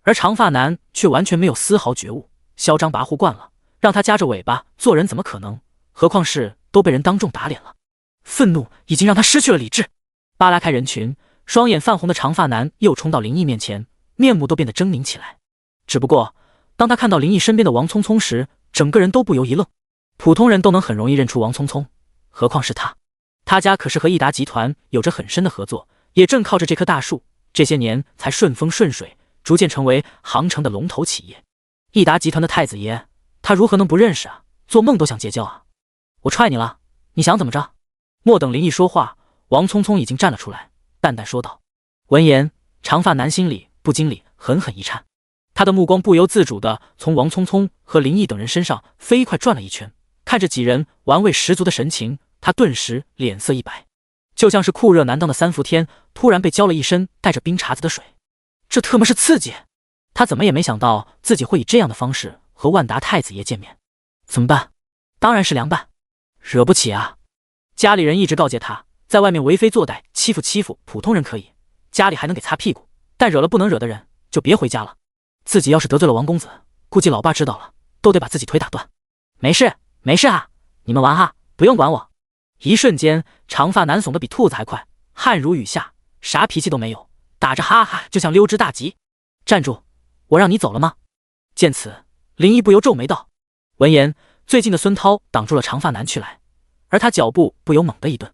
A: 而长发男却完全没有丝毫觉悟，嚣张跋扈惯了，让他夹着尾巴做人怎么可能？何况是都被人当众打脸了。愤怒已经让他失去了理智。扒拉开人群，双眼泛红的长发男又冲到林毅面前，面目都变得狰狞起来。只不过当他看到林毅身边的王聪聪时，整个人都不由一愣。普通人都能很容易认出王聪聪，何况是他？他家可是和益达集团有着很深的合作，也正靠着这棵大树，这些年才顺风顺水，逐渐成为杭城的龙头企业。益达集团的太子爷，他如何能不认识啊？做梦都想结交啊！我踹你了，你想怎么着？莫等林毅说话，王聪聪已经站了出来，淡淡说道。闻言，长发男心里不禁里狠狠一颤，他的目光不由自主地从王聪聪和林毅等人身上飞快转了一圈，看着几人玩味十足的神情，他顿时脸色一白，就像是酷热难当的三伏天突然被浇了一身带着冰碴子的水。这特么是刺激！他怎么也没想到自己会以这样的方式和万达太子爷见面。怎么办？当然是凉拌，惹不起啊！家里人一直告诫他，在外面为非作歹，欺负普通人可以，家里还能给擦屁股，但惹了不能惹的人就别回家了。自己要是得罪了王公子，估计老爸知道了都得把自己腿打断。没事没事啊，你们玩哈，不用管我。一瞬间，长发男耸得比兔子还快，汗如雨下，啥脾气都没有，打着哈哈就像溜之大吉。站住，我让你走了吗？见此，林毅不由皱眉道。闻言，最近的孙涛挡住了长发男去来，而他脚步不由猛地一顿。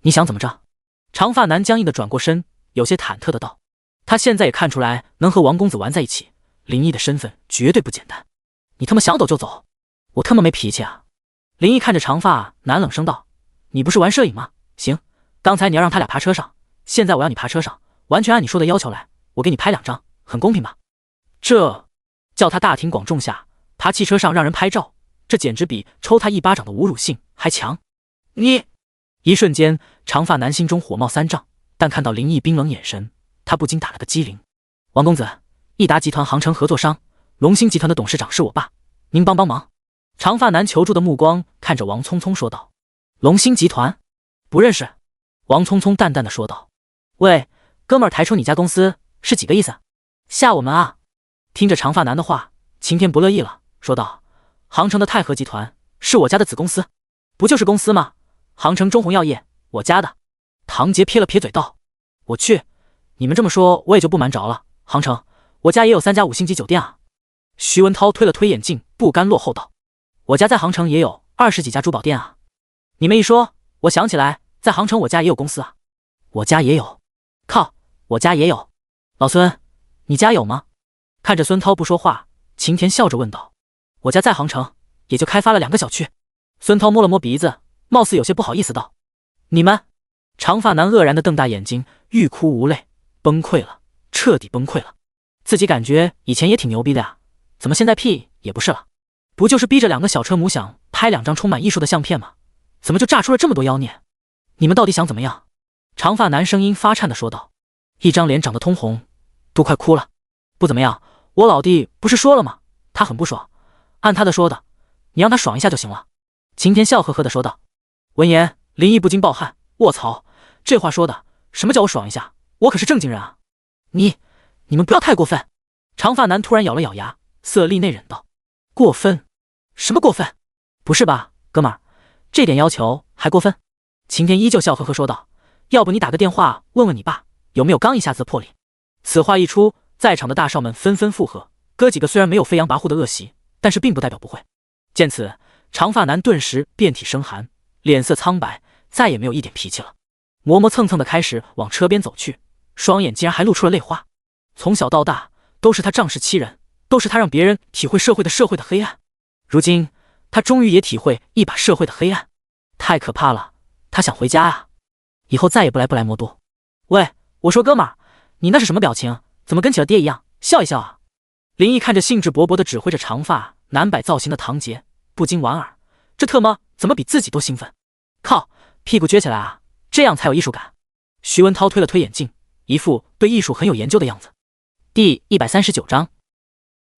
A: 你想怎么着？长发男僵硬的转过身，有些忐忑的道。他现在也看出来，能和王公子玩在一起，林毅的身份绝对不简单。你他妈想走就走，我他妈没脾气啊！林毅看着长发男冷声道：你不是玩摄影吗？行，刚才你要让他俩爬车上，现在我要你爬车上，完全按你说的要求来，我给你拍2张，很公平吧？这叫他大庭广众下爬汽车上让人拍照，这简直比抽他一巴掌的侮辱性还强。你！一瞬间，长发男心中火冒3丈，但看到林毅冰冷眼神，他不禁打了个激灵。王公子，益达集团航程合作商，龙兴集团的董事长是我爸，您帮帮忙。长发男求助的目光看着王聪聪说道。龙兴集团？不认识。王聪聪淡淡的说道。喂，哥们儿抬出你家公司是几个意思？吓我们啊！听着长发男的话，晴天不乐意了，说道，航程的泰和集团是我家的子公司。不就是公司吗？航程中宏药业，我家的。唐杰撇了撇嘴道，我去，你们这么说我也就不瞒着了，航程，我家也有3家5星级酒店啊。徐文涛推了推眼镜，不甘落后道，我家在航程也有20几家珠宝店啊。你们一说，我想起来，在航程我家也有公司啊。我家也有。靠，我家也有。老孙，你家有吗？看着孙涛不说话，晴田笑着问道。我家在航程，也就开发了2个小区。孙涛摸了摸鼻子，貌似有些不好意思道。你们？长发男愕然地瞪大眼睛，欲哭无泪，崩溃了，彻底崩溃了。自己感觉以前也挺牛逼的呀，怎么现在屁也不是了？不就是逼着2个小车母想拍2张充满艺术的相片吗？怎么就炸出了这么多妖孽？你们到底想怎么样？长发男声音发颤地说道，一张脸长得通红，都快哭了。不怎么样，我老弟不是说了吗？他很不爽，按他的说的，你让他爽一下就行了。晴天笑呵呵地说道。闻言，林毅不禁暴汗，卧槽，这话说的，什么叫我爽一下？我可是正经人啊！你们不要太过分！长发男突然咬了咬牙，色厉内荏道。过分？什么过分？不是吧，哥们儿，这点要求还过分？晴天依旧笑呵呵说道，要不你打个电话问问你爸，有没有刚一下子的魄力。此话一出，在场的大少们纷纷附和，哥几个虽然没有飞扬跋扈的恶习，但是并不代表不会。见此，长发男顿时遍体生寒，脸色苍白，再也没有一点脾气了，磨磨蹭蹭的开始往车边走去，双眼竟然还露出了泪花。从小到大都是他仗势欺人，都是他让别人体会社会的黑暗，如今他终于也体会一把社会的黑暗，太可怕了，他想回家啊，以后再也不来魔都。喂，我说哥们儿，你那是什么表情？怎么跟起了爹一样？笑一笑啊！林毅看着兴致勃勃地指挥着长发男摆造型的唐杰，不禁莞尔，这特么怎么比自己都兴奋？靠，屁股撅起来啊，这样才有艺术感。徐文涛推了推眼镜，一副对艺术很有研究的样子。第139章，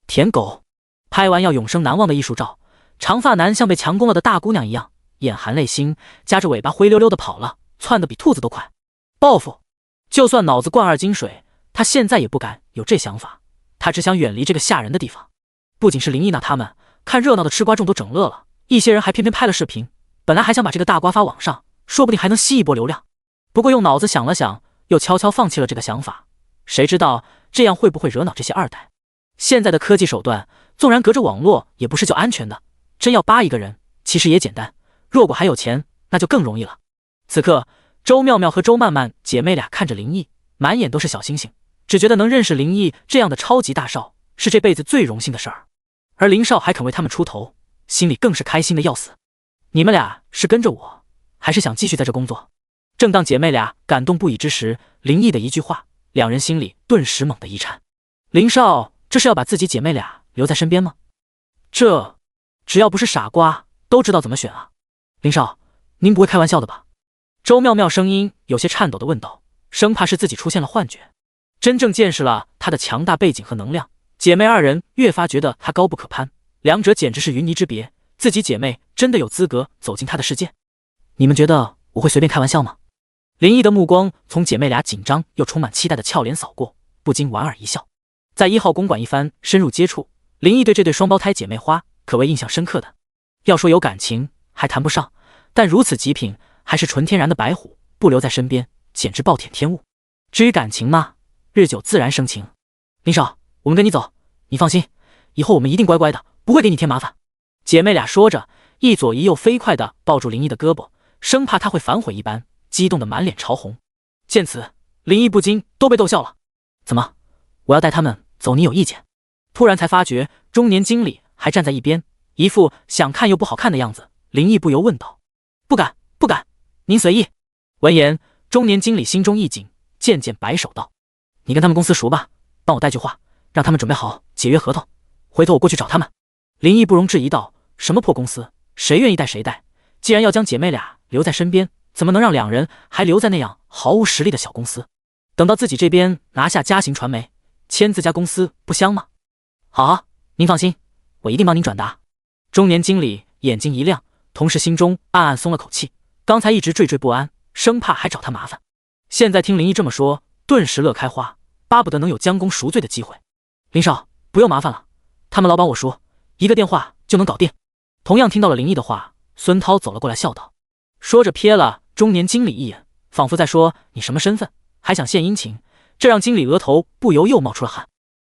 A: 舔狗。拍完要永生难忘的艺术照，长发男像被强攻了的大姑娘一样，眼含泪星，夹着尾巴灰溜溜的跑了，窜得比兔子都快。报复！就算脑子灌2斤水，他现在也不敢有这想法，他只想远离这个吓人的地方。不仅是林毅那他们，看热闹的吃瓜众都整乐了，一些人还偏偏拍了视频，本来还想把这个大瓜发网上，说不定还能吸一波流量。不过用脑子想了想，又悄悄放弃了这个想法。谁知道这样会不会惹恼这些二代？现在的科技手段，纵然隔着网络也不是就安全的，真要扒一个人，其实也简单，若果还有钱，那就更容易了。此刻，周妙妙和周曼曼姐妹俩看着林毅，满眼都是小星星，只觉得能认识林毅这样的超级大少，是这辈子最荣幸的事儿。而林少还肯为他们出头，心里更是开心的要死。你们俩是跟着我，还是想继续在这工作？正当姐妹俩感动不已之时，林毅的一句话，两人心里顿时猛地一颤。林少这是要把自己姐妹俩留在身边吗？这只要不是傻瓜都知道怎么选啊。林少，您不会开玩笑的吧？周妙妙声音有些颤抖地问道，生怕是自己出现了幻觉。真正见识了他的强大背景和能量，姐妹二人越发觉得他高不可攀，两者简直是云泥之别，自己姐妹真的有资格走进他的世界。你们觉得我会随便开玩笑吗？林毅的目光从姐妹俩紧张又充满期待的俏脸扫过，不禁莞尔一笑。在1号公馆一番深入接触，林毅对这对双胞胎姐妹花可谓印象深刻的。要说有感情还谈不上，但如此极品，还是纯天然的白虎，不留在身边简直暴殄天物。至于感情嘛，日久自然生情。林少，我们跟你走，你放心，以后我们一定乖乖的，不会给你添麻烦。姐妹俩说着，一左一右飞快地抱住林毅的胳膊，生怕他会反悔一般，激动得满脸潮红。见此，林毅不禁都被逗笑了。怎么，我要带他们走，你有意见？突然才发觉中年经理还站在一边，一副想看又不好看的样子，林毅不由问道。不敢不敢，您随意。闻言，中年经理心中一紧，渐渐摆手道，你跟他们公司熟吧，帮我带句话，让他们准备好解约合同，回头我过去找他们。林毅不容置疑道，什么破公司，谁愿意带谁带，既然要将姐妹俩留在身边，怎么能让两人还留在那样毫无实力的小公司？等到自己这边拿下嘉行传媒，签字家公司不香吗？好，您放心，我一定帮您转达。中年经理眼睛一亮，同时心中暗暗松了口气，刚才一直惴惴不安，生怕还找他麻烦，现在听林毅这么说，顿时乐开花，巴不得能有将功赎罪的机会。林少，不用麻烦了，他们老板我说，一个电话就能搞定。同样听到了林毅的话，孙涛走了过来笑道，说着瞥了中年经理一眼，仿佛在说你什么身份，还想献殷勤，这让经理额头不由又冒出了汗。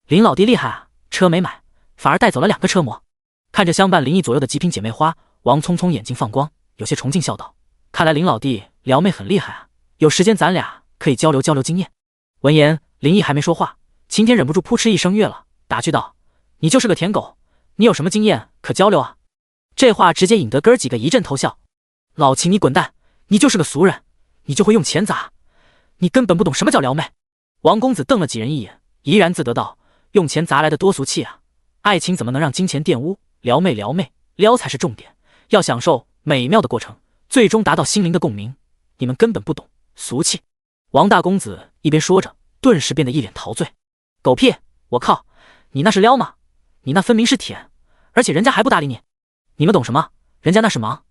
A: 林老弟厉害啊，车没买，反而带走了2个车模。看着相伴林毅左右的极品姐妹花，王聪聪眼睛放光，有些崇敬笑道，看来林老弟撩妹很厉害啊，有时间咱俩可以交流交流经验。闻言，林毅还没说话，晴天忍不住扑哧一声跃了，打趣道，你就是个舔狗，你有什么经验可交流啊？这话直接引得哥几个一阵偷笑。老秦你滚蛋，你就是个俗人，你就会用钱砸，你根本不懂什么叫撩妹。王公子瞪了几人一眼，怡然自得道，用钱砸来的多俗气啊，爱情怎么能让金钱玷污，撩妹撩才是重点，要享受美妙的过程，最终达到心灵的共鸣，你们根本不懂，俗气。王大公子一边说着，顿时变得一脸陶醉。狗屁，我靠，你那是撩吗？你那分明是舔，而且人家还不搭理你。你们懂什么？人家那是忙，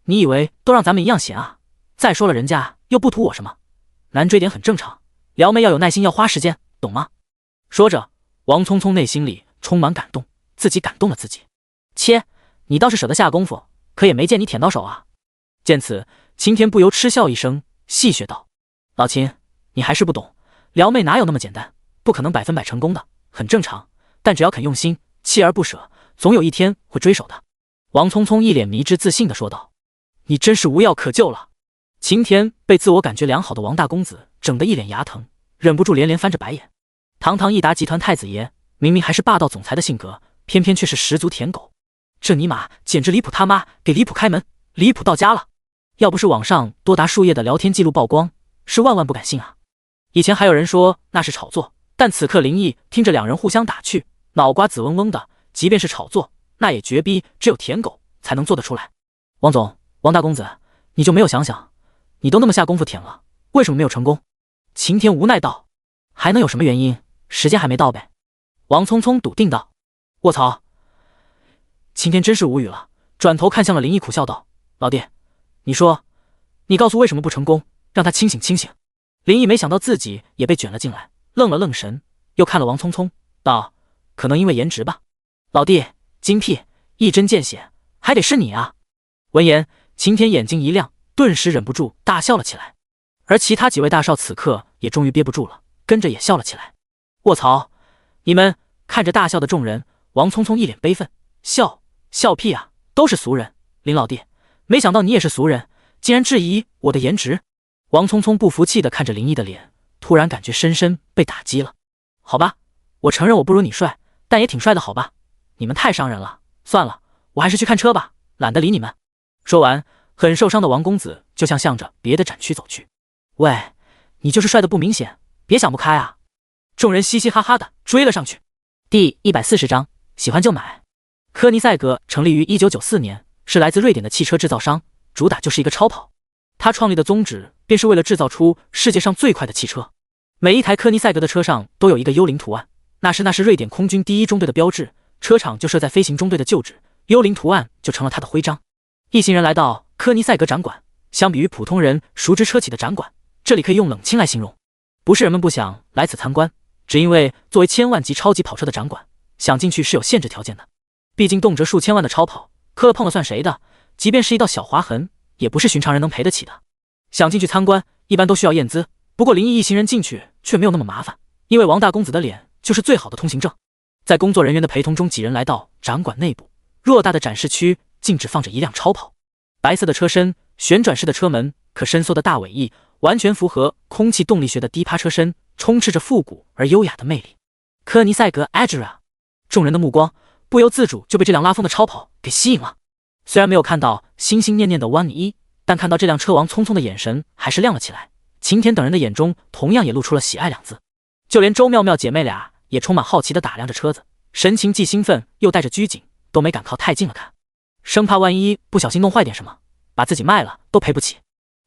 A: 你以为都让咱们一样闲啊？再说了，人家又不图我什么，难追点很正常，撩妹要有耐心，要花时间，懂吗？说着，王聪聪内心里充满感动，自己感动了自己。切，你倒是舍得下功夫，可也没见你舔到手啊。见此，晴天不由嗤笑一声，戏谑道，老秦，你还是不懂，撩妹哪有那么简单，不可能100%成功的，很正常，但只要肯用心，锲而不舍，总有一天会追手的。王聪聪一脸迷之自信地说道，你真是无药可救了。晴天被自我感觉良好的王大公子整得一脸牙疼，忍不住连连翻着白眼。堂堂益达集团太子爷，明明还是霸道总裁的性格，偏偏却是十足舔狗，这尼玛简直离谱他妈给离谱开门，离谱到家了。要不是网上多达数页的聊天记录曝光，是万万不敢信啊。以前还有人说那是炒作，但此刻林毅听着两人互相打趣，脑瓜紫嗡嗡的，即便是炒作，那也绝逼只有舔狗才能做得出来。王总，王大公子，你就没有想想，你都那么下功夫舔了，为什么没有成功？晴天无奈道，还能有什么原因，时间还没到呗。王聪聪笃定道，卧槽。晴天真是无语了，转头看向了林毅，苦笑道，老弟，你说，你告诉为什么不成功，让他清醒清醒。林毅没想到自己也被卷了进来，愣了愣神，又看了王聪聪，道，可能因为颜值吧。老弟，精辟，一针见血，还得是你啊。闻言，晴天眼睛一亮，顿时忍不住大笑了起来，而其他几位大少此刻也终于憋不住了，跟着也笑了起来。卧槽，你们！看着大笑的众人，王聪聪一脸悲愤，笑屁啊，都是俗人。林老弟，没想到你也是俗人，竟然质疑我的颜值。王聪聪不服气地看着林毅的脸，突然感觉深深被打击了。好吧，我承认我不如你帅，但也挺帅的，好吧？你们太伤人了，算了，我还是去看车吧，懒得理你们。说完，很受伤的王公子就向着别的展区走去。喂，你就是帅的不明显，别想不开啊！众人嘻嘻哈哈的追了上去。第140章，喜欢就买。科尼赛格成立于1994年，是来自瑞典的汽车制造商，主打就是一个超跑。他创立的宗旨便是为了制造出世界上最快的汽车。每一台科尼赛格的车上都有一个幽灵图案，那是瑞典空军第1中队的标志，车厂就设在飞行中队的旧址，幽灵图案就成了他的徽章。一行人来到科尼赛格展馆，相比于普通人熟知车企的展馆，这里可以用冷清来形容。不是人们不想来此参观，只因为作为千万级超级跑车的展馆，想进去是有限制条件的。毕竟动辄数千万的超跑，磕了碰了算谁的？即便是一道小划痕，也不是寻常人能赔得起的。想进去参观，一般都需要验资。不过林毅一行人进去却没有那么麻烦，因为王大公子的脸就是最好的通行证。在工作人员的陪同中，几人来到展馆内部，偌大的展示区竟只放着一辆超跑，白色的车身，旋转式的车门，可伸缩的大尾翼，完全符合空气动力学的低趴车身，充斥着复古而优雅的魅力。科尼赛格 Agera， 众人的目光不由自主就被这辆拉风的超跑给吸引了。虽然没有看到心心念念的One 1，但看到这辆车王聪聪的眼神还是亮了起来。晴天等人的眼中同样也露出了喜爱2字，就连周妙妙姐妹俩也充满好奇地打量着车子，神情既兴奋又带着拘谨，都没敢靠太近了看，生怕万一不小心弄坏点什么，把自己卖了都赔不起。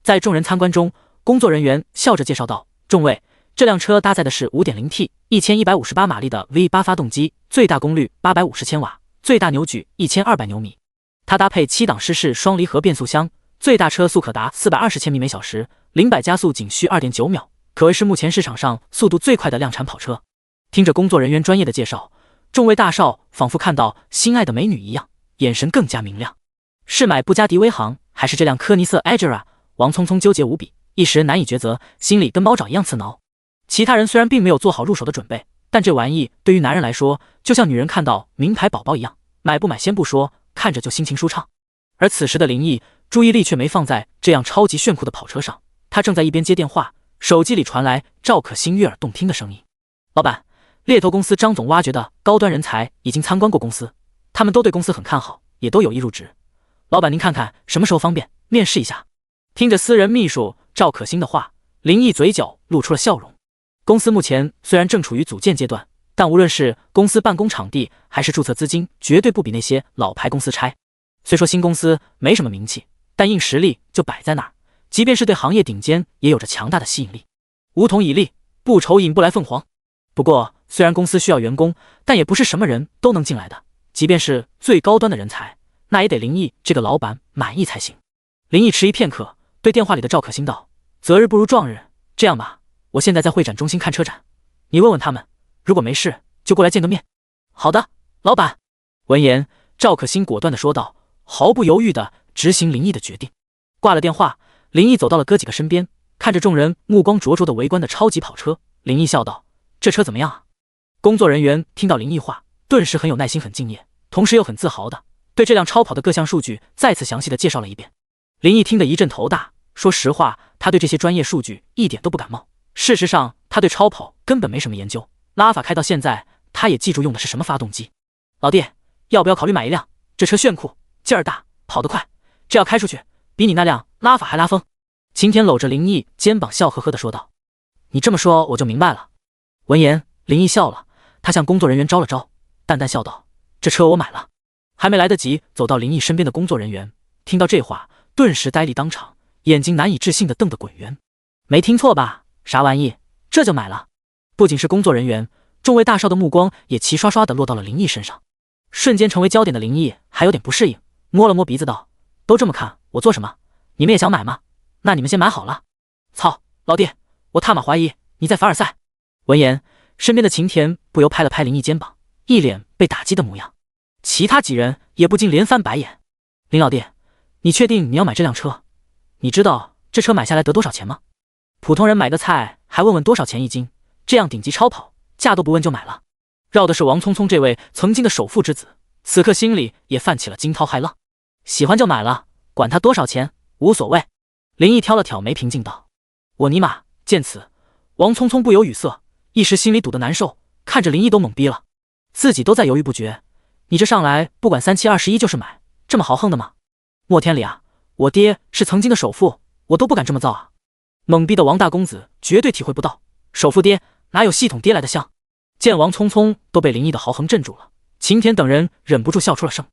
A: 在众人参观中，工作人员笑着介绍道，众位，这辆车搭载的是 5.0T 1158马力的 V8 发动机，最大功率850千瓦，最大扭矩1200牛米。它搭配7档湿式双离合变速箱，最大车速可达420千米每小时，0-100加速仅需 2.9 秒，可谓是目前市场上速度最快的量产跑车。听着工作人员专业的介绍，众位大少仿佛看到心爱的美女一样，眼神更加明亮。是买布加迪威航还是这辆科尼瑟 Agera？ 王聪聪纠结无比，一时难以抉择，心里跟猫爪一样刺挠。其他人虽然并没有做好入手的准备，但这玩意对于男人来说，就像女人看到名牌宝宝一样，买不买先不说，看着就心情舒畅。而此时的林毅注意力却没放在这样超级炫酷的跑车上，他正在一边接电话，手机里传来赵可欣悦耳动听的声音：“老板，猎头公司张总挖掘的高端人才已经参观过公司，他们都对公司很看好，也都有意入职。老板您看看什么时候方便面试一下？”听着私人秘书赵可欣的话，林毅嘴角露出了笑容。公司目前虽然正处于组建阶段，但无论是公司办公场地还是注册资金，绝对不比那些老牌公司差。虽说新公司没什么名气，但硬实力就摆在那儿，即便是对行业顶尖，也有着强大的吸引力。梧桐以立，不愁引不来凤凰。不过，虽然公司需要员工，但也不是什么人都能进来的，即便是最高端的人才，那也得林毅这个老板满意才行。林毅迟疑片刻，对电话里的赵可欣道：“择日不如撞日，这样吧，我现在在会展中心看车展，你问问他们，如果没事就过来见个面。”“好的，老板。”闻言，赵可欣果断地说道，毫不犹豫地执行林毅的决定。挂了电话，林毅走到了哥几个身边，看着众人目光灼灼地围观的超级跑车，林毅笑道：“这车怎么样啊？”工作人员听到林毅话，顿时很有耐心很敬业，同时又很自豪的对这辆超跑的各项数据再次详细的介绍了一遍。林毅听得一阵头大，说实话，他对这些专业数据一点都不感冒。事实上，他对超跑根本没什么研究，拉法开到现在，他也记住用的是什么发动机。老弟，要不要考虑买一辆？这车炫酷，劲儿大，跑得快，这要开出去，比你那辆拉法还拉风。晴天搂着林毅肩膀，笑呵呵地说道：“你这么说，我就明白了。”闻言，林毅笑了，他向工作人员招了招，淡淡笑道：“这车我买了。”还没来得及走到林毅身边的工作人员，听到这话，顿时呆立当场，眼睛难以置信地瞪得滚圆。没听错吧？啥玩意？这就买了？不仅是工作人员，众位大少的目光也齐刷刷地落到了林毅身上。瞬间成为焦点的林毅还有点不适应，摸了摸鼻子道：“都这么看我做什么？你们也想买吗？那你们先买好了。”“操，老弟，我他妈怀疑你在凡尔赛。”闻言，身边的晴田不由拍了拍林毅肩膀，一脸被打击的模样。其他几人也不禁连翻白眼。“林老弟，你确定你要买这辆车？你知道这车买下来得多少钱吗？普通人买个菜还问问多少钱一斤，这样顶级超跑价都不问就买了。”绕的是王聪聪这位曾经的首富之子，此刻心里也泛起了惊涛骇浪。喜欢就买了，管他多少钱，无所谓。林毅挑了挑眉，平静道：“我尼玛！”见此，王聪聪不由语塞，一时心里堵得难受，看着林毅都懵逼了，自己都在犹豫不决。你这上来不管3721就是买，这么豪横的吗？莫天里啊，我爹是曾经的首富，我都不敢这么造啊！懵逼的王大公子绝对体会不到，首富爹哪有系统爹来的香。见王聪聪都被林毅的豪横镇住了，晴田等人忍不住笑出了声。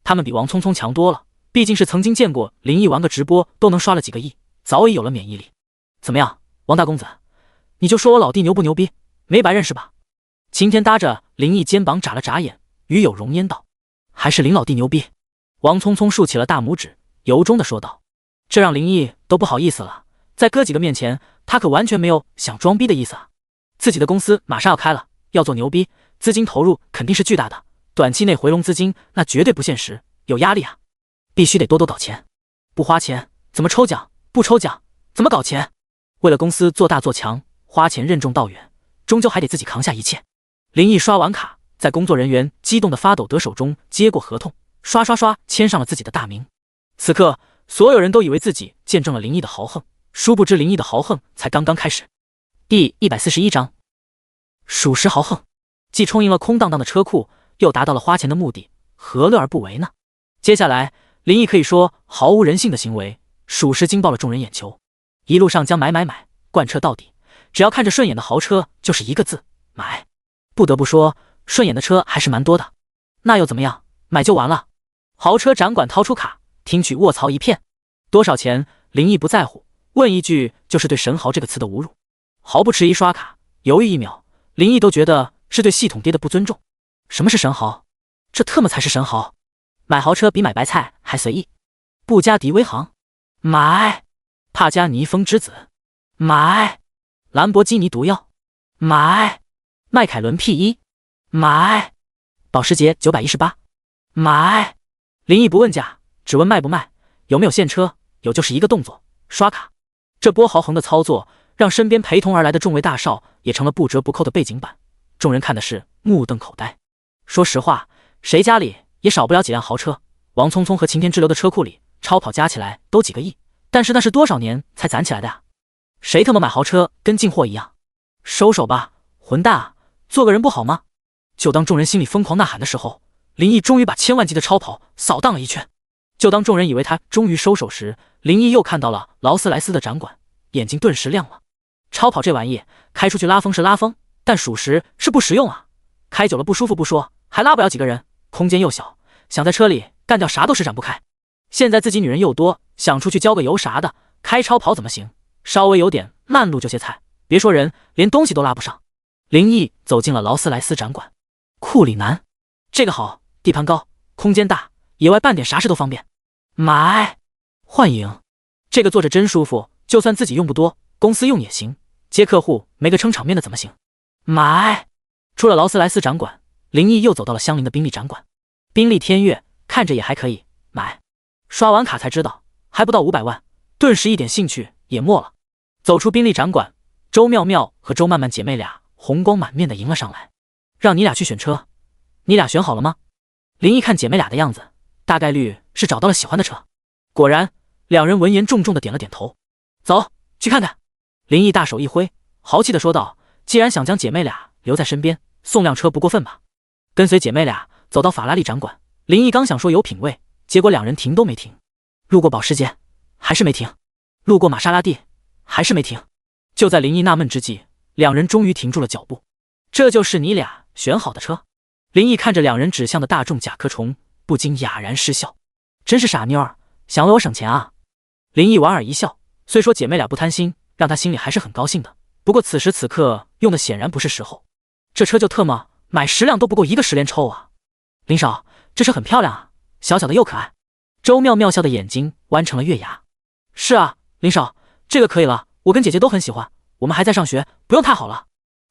A: 他们比王聪聪强多了，毕竟是曾经见过林毅玩个直播都能刷了几个亿，早已有了免疫力。怎么样，王大公子，你就说我老弟牛不牛逼？没白认识吧？晴田搭着林毅肩膀眨了眨眼，与有容焉道：“还是林老弟牛逼。”王聪聪竖起了大拇指，由衷的说道。这让林毅都不好意思了，在哥几个面前，他可完全没有想装逼的意思啊！自己的公司马上要开了，要做牛逼，资金投入肯定是巨大的，短期内回笼资金那绝对不现实，有压力啊！必须得多多搞钱，不花钱怎么抽奖？不抽奖怎么搞钱？为了公司做大做强，花钱任重道远，终究还得自己扛下一切。林毅刷完卡，在工作人员激动的发抖得手中接过合同，刷刷刷签上了自己的大名。此刻，所有人都以为自己见证了林毅的豪横，殊不知林毅的豪横才刚刚开始。第141章，属实豪横，既充盈了空荡荡的车库，又达到了花钱的目的，何乐而不为呢？接下来，林毅可以说毫无人性的行为，属实惊爆了众人眼球。一路上将买贯彻到底，只要看着顺眼的豪车，就是一个字：买。不得不说，顺眼的车还是蛮多的。那又怎么样？买就完了。豪车展馆掏出卡，听取卧槽一片。多少钱？林毅不在乎，问一句就是对神豪这个词的侮辱。毫不迟疑刷卡，犹豫1秒，林毅都觉得是对系统爹的不尊重。什么是神豪？这特么才是神豪！买豪车比买白菜还随意。布加迪威航，买；帕加尼风之子，买；兰博基尼毒药，买；迈凯伦 P1，买；保时捷918，买。林毅不问价，只问卖不卖，有没有现车，有就是一个动作，刷卡。这波豪横的操作让身边陪同而来的众位大少也成了不折不扣的背景板，众人看的是目瞪口呆。说实话，谁家里也少不了几辆豪车，王聪聪和擎天之流的车库里超跑加起来都几个亿，但是那是多少年才攒起来的呀？谁他妈买豪车跟进货一样？收手吧，混蛋啊！做个人不好吗？就当众人心里疯狂呐喊的时候，林毅终于把千万级的超跑扫荡了一圈。就当众人以为他终于收手时，林毅又看到了劳斯莱斯的展馆，眼睛顿时亮了。超跑这玩意开出去拉风是拉风，但属实是不实用啊！开久了不舒服不说，还拉不了几个人，空间又小，想在车里干掉啥都施展不开。现在自己女人又多，想出去浇个油啥的，开超跑怎么行？稍微有点慢路就歇菜，别说人，连东西都拉不上。林毅走进了劳斯莱斯展馆，库里南，这个好，地盘高，空间大，野外办点啥事都方便。买，幻影，这个坐着真舒服，就算自己用不多，公司用也行，接客户没个撑场面的怎么行？买。出了劳斯莱斯展馆，林毅又走到了相邻的宾利展馆。宾利天越看着也还可以，买。刷完卡才知道还不到500万，顿时一点兴趣也没了。走出宾利展馆，周妙妙和周曼曼姐妹俩红光满面的迎了上来。让你俩去选车，你俩选好了吗？林毅看姐妹俩的样子，大概率是找到了喜欢的车。果然，两人闻言重重的点了点头。走，去看看。林毅大手一挥，豪气的说道，既然想将姐妹俩留在身边，送辆车不过分吧。跟随姐妹俩走到法拉利展馆，林毅刚想说有品位，结果两人停都没停。路过保时捷，还是没停；路过玛莎拉蒂，还是没停。就在林毅纳闷之际，两人终于停住了脚步。这就是你俩选好的车？林毅看着两人指向的大众甲壳虫，不禁哑然失笑。真是傻妞儿，想为我省钱啊！林毅莞尔一笑，虽说姐妹俩不贪心，让他心里还是很高兴的。不过此时此刻用的显然不是时候，这车就特么买10辆都不够一个10连抽啊！林少，这车很漂亮啊，小小的又可爱。周妙妙笑的眼睛弯成了月牙。是啊，林少，这个可以了，我跟姐姐都很喜欢，我们还在上学，不用太好了。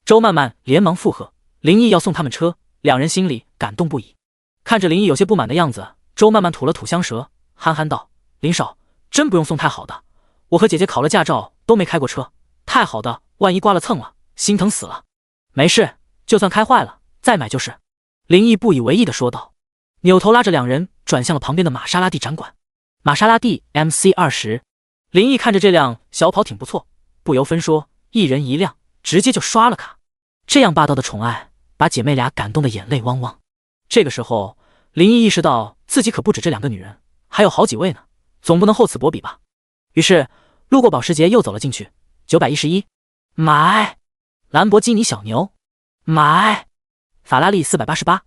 A: 周曼曼连忙附和，林毅要送他们车，两人心里感动不已。看着林毅有些不满的样子，周曼曼吐了吐香舌，憨憨道，林少，真不用送太好的，我和姐姐考了驾照都没开过车，太好的万一刮了蹭了，心疼死了。没事，就算开坏了再买就是。林毅不以为意地说道，扭头拉着两人转向了旁边的玛莎拉蒂展馆。玛莎拉蒂 MC20，林毅看着这辆小跑挺不错，不由分说，一人一辆，直接就刷了卡。这样霸道的宠爱，把姐妹俩感动的眼泪汪汪。这个时候，林毅意识到自己可不止这2个女人，还有好几位呢，总不能厚此薄彼吧。于是路过保时捷又走了进去，911，买；兰博基尼小牛，买；法拉利488，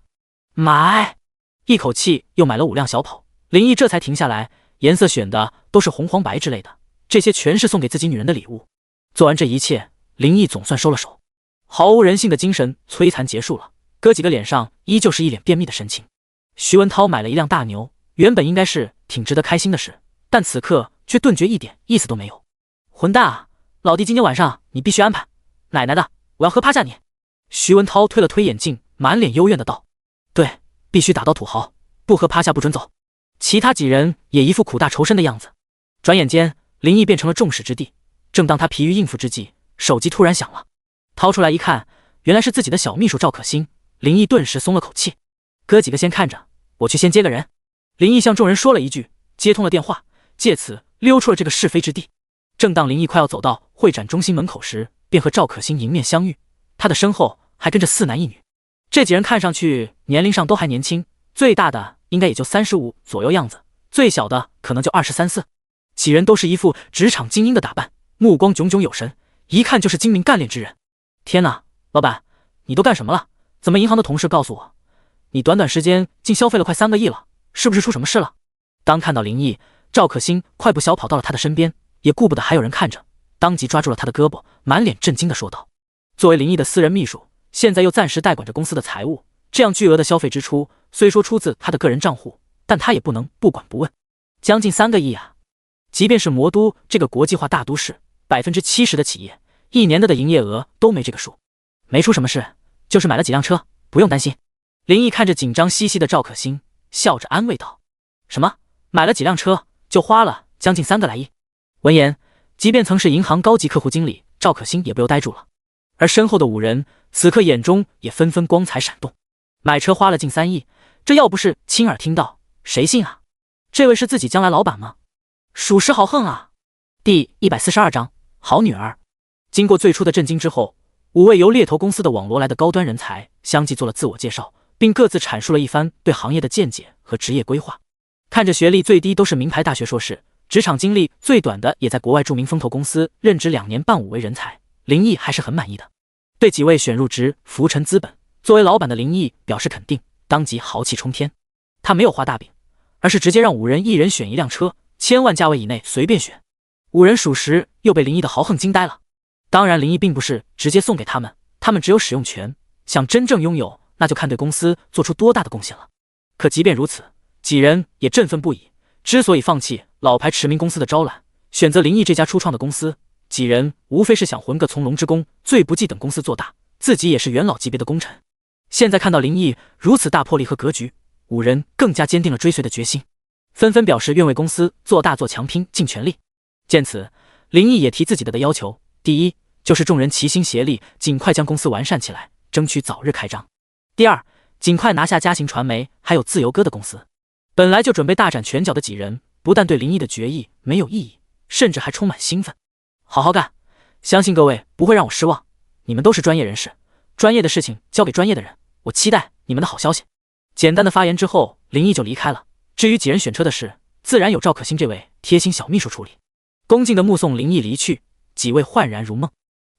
A: 买。一口气又买了5辆小跑，林毅这才停下来，颜色选的都是红黄白之类的，这些全是送给自己女人的礼物。做完这一切，林毅总算收了手，毫无人性的精神摧残结束了，哥几个脸上依旧是一脸便秘的神情。徐文涛买了1辆大牛，原本应该是挺值得开心的事，但此刻却顿觉一点意思都没有。混蛋啊，老弟今天晚上你必须安排，奶奶的，我要喝趴下你。徐文涛推了推眼镜，满脸幽怨的道，对，必须打到土豪，不喝趴下不准走。其他几人也一副苦大仇深的样子。转眼间，林毅变成了众矢之的。正当他疲于应付之际，手机突然响了，掏出来一看，原来是自己的小秘书赵可欣。林毅顿时松了口气，哥几个先看着，我去先接个人。林毅向众人说了一句，接通了电话，借此溜出了这个是非之地。正当林毅快要走到会展中心门口时，便和赵可欣迎面相遇，他的身后还跟着4男1女。这几人看上去年龄上都还年轻，最大的应该也就35左右样子，最小的可能就23、24。几人都是一副职场精英的打扮，目光炯炯有神，一看就是精明干练之人。天哪，老板，你都干什么了？怎么银行的同事告诉我，你短短时间竟消费了快3个亿了，是不是出什么事了？当看到林毅，赵可欣快步小跑到了他的身边，也顾不得还有人看着，当即抓住了他的胳膊，满脸震惊地说道：“作为林毅的私人秘书，现在又暂时代管着公司的财务，这样巨额的消费支出虽说出自他的个人账户，但他也不能不管不问。将近3个亿啊！即便是魔都这个国际化大都市，70%的企业1年的营业额都没这个数。没出什么事，就是买了几辆车，不用担心。”林毅看着紧张兮兮的赵可欣，笑着安慰道：“什么？买了几辆车就花了将近3个来亿？”闻言，即便曾是银行高级客户经理，赵可欣也不由呆住了。而身后的5人此刻眼中也纷纷光彩闪动。买车花了近3亿，这要不是亲耳听到，谁信啊？这位是自己将来老板吗？属实豪横啊！第142章好女儿。经过最初的震惊之后，5位由猎头公司的网罗来的高端人才相继做了自我介绍，并各自阐述了一番对行业的见解和职业规划。看着学历最低都是名牌大学硕士，职场经历最短的也在国外著名风投公司任职2年半5位人才，林毅还是很满意的。对几位选入职福辰资本作为老板的林毅表示肯定，当即豪气冲天。他没有画大饼，而是直接让5人一人选1辆车，1000万价位以内随便选。5人属实又被林毅的豪横惊呆了。当然林毅并不是直接送给他们，他们只有使用权，想真正拥有那就看对公司做出多大的贡献了。可即便如此，几人也振奋不已。之所以放弃老牌驰名公司的招揽，选择林毅这家初创的公司，几人无非是想混个从龙之功，最不济等公司做大，自己也是元老级别的功臣。现在看到林毅如此大魄力和格局，5人更加坚定了追随的决心，纷纷表示愿为公司做大做强拼尽全力。见此，林毅也提自己的要求，第一就是众人齐心协力，尽快将公司完善起来，争取早日开张。第二，尽快拿下嘉行传媒还有自由哥的公司。本来就准备大展拳脚的几人，不但对林毅的决议没有异议，甚至还充满兴奋。好好干，相信各位不会让我失望。你们都是专业人士，专业的事情交给专业的人，我期待你们的好消息。简单的发言之后，林毅就离开了。至于几人选车的事，自然有赵可欣这位贴心小秘书处理。恭敬的目送林毅离去，几位焕然如梦。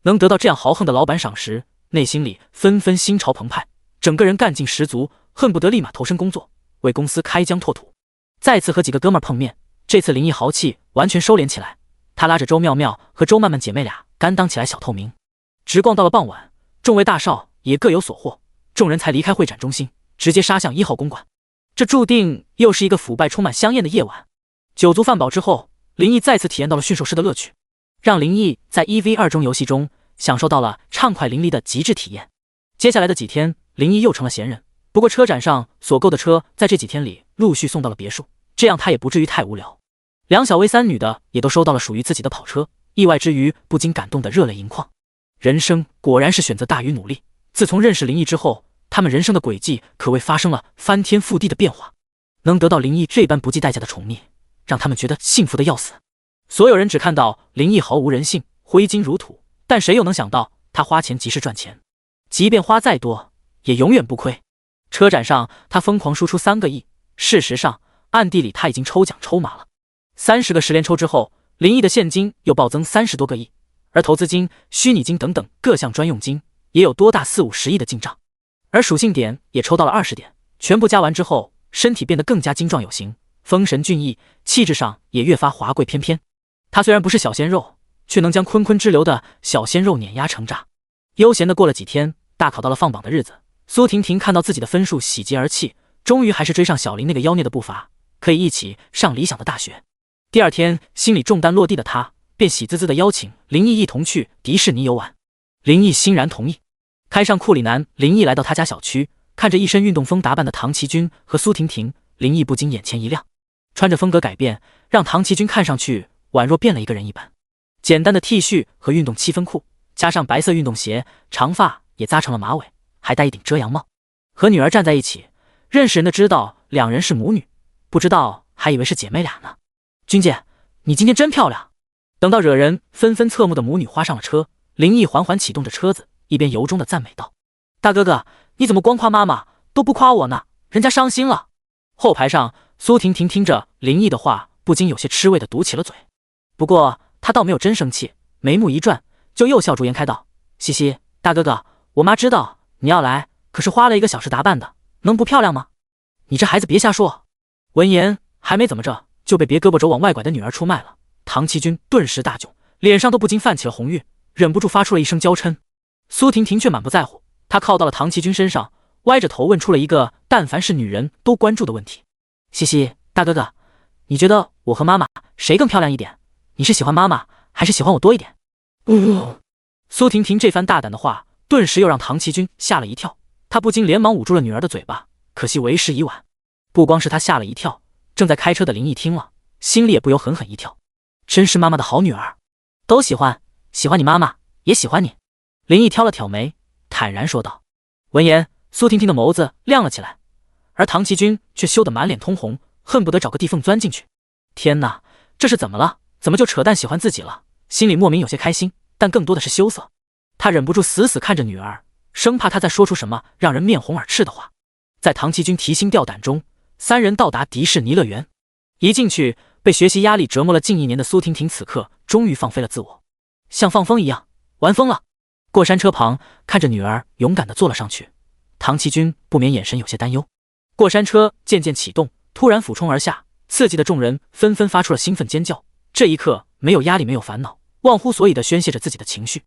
A: 能得到这样豪横的老板赏识，内心里纷纷心潮澎湃，整个人干劲十足，恨不得立马投身工作，为公司开疆拓土。再次和几个哥们儿碰面，这次林毅豪气完全收敛起来，他拉着周妙妙和周曼曼姐妹俩担当起来小透明。直逛到了傍晚，众位大少也各有所获，众人才离开会展中心，直接杀向1号公馆。这注定又是一个腐败充满香艳的夜晚。酒足饭饱之后，林毅再次体验到了驯兽师的乐趣，让林毅在1v2中游戏中享受到了畅快淋漓的极致体验。接下来的几天，林毅又成了闲人，不过车展上所购的车在这几天里陆续送到了别墅，这样他也不至于太无聊。两小薇3女的也都收到了属于自己的跑车，意外之余不禁感动得热泪盈眶。人生果然是选择大于努力，自从认识林毅之后，他们人生的轨迹可谓发生了翻天覆地的变化。能得到林毅这般不计代价的宠溺，让他们觉得幸福的要死。所有人只看到林毅毫无人性，挥金如土，但谁又能想到他花钱即是赚钱，即便花再多也永远不亏。车展上他疯狂输出3个亿，事实上暗地里他已经抽奖抽麻了。30个10连抽之后，林毅的现金又暴增30多个亿，而投资金、虚拟金等等各项专用金也有多达4、50亿的进账，而属性点也抽到了20点，全部加完之后，身体变得更加精壮有型，丰神俊逸，气质上也越发华贵翩翩。他虽然不是小鲜肉，却能将坤坤之流的小鲜肉碾压成渣。悠闲的过了几天，大考到了放榜的日子，苏婷婷看到自己的分数喜极而泣，终于还是追上小林那个妖孽的步伐，可以一起上理想的大学。第二天，心里重担落地的他便喜滋滋地邀请林毅一同去迪士尼游玩。林毅欣然同意。开上库里南，林毅来到他家小区，看着一身运动风打扮的唐奇君和苏婷婷，林毅不禁眼前一亮。穿着风格改变，让唐奇君看上去宛若变了一个人一般。简单的 T 恤和运动7分裤，加上白色运动鞋，长发也扎成了马尾，还戴一顶遮阳帽。和女儿站在一起，认识人的知道两人是母女，不知道还以为是姐妹俩呢。君姐，你今天真漂亮。等到惹人纷纷侧目的母女花上了车，林毅缓缓启动着车子，一边由衷的赞美道：大哥哥，你怎么光夸妈妈都不夸我呢？人家伤心了。后排上，苏婷婷听着林毅的话，不禁有些吃味的堵起了嘴。不过她倒没有真生气，眉目一转，就又笑逐颜开道：西西，大哥哥，我妈知道你要来，可是花了1个小时打扮的，能不漂亮吗？你这孩子别瞎说。闻言，还没怎么着，就被别胳膊肘往外拐的女儿出卖了。唐奇君顿时大窘，脸上都不禁泛起了红晕，忍不住发出了一声娇嗔。苏婷婷却满不在乎，她靠到了唐奇君身上，歪着头问出了一个但凡是女人都关注的问题：西西，大哥哥，你觉得我和妈妈谁更漂亮一点？你是喜欢妈妈还是喜欢我多一点？苏婷婷这番大胆的话顿时又让唐奇君吓了一跳，他不禁连忙捂住了女儿的嘴巴，可惜为时已晚。不光是他吓了一跳，正在开车的林毅听了，心里也不由狠狠一跳，真是妈妈的好女儿，都喜欢，喜欢你妈妈，也喜欢你。林毅挑了挑眉，坦然说道。闻言，苏婷婷的眸子亮了起来，而唐奇君却羞得满脸通红，恨不得找个地缝钻进去。天哪，这是怎么了？怎么就扯淡喜欢自己了？心里莫名有些开心，但更多的是羞涩。他忍不住死死看着女儿，生怕她再说出什么让人面红耳赤的话。在唐奇君提心吊胆中，三人到达迪士尼乐园。一进去，被学习压力折磨了近1年的苏婷婷此刻终于放飞了自我，像放风一样玩疯了。过山车旁，看着女儿勇敢地坐了上去，唐奇君不免眼神有些担忧。过山车渐渐启动，突然俯冲而下，刺激的众人纷纷发出了兴奋尖叫。这一刻，没有压力，没有烦恼，忘乎所以地宣泄着自己的情绪。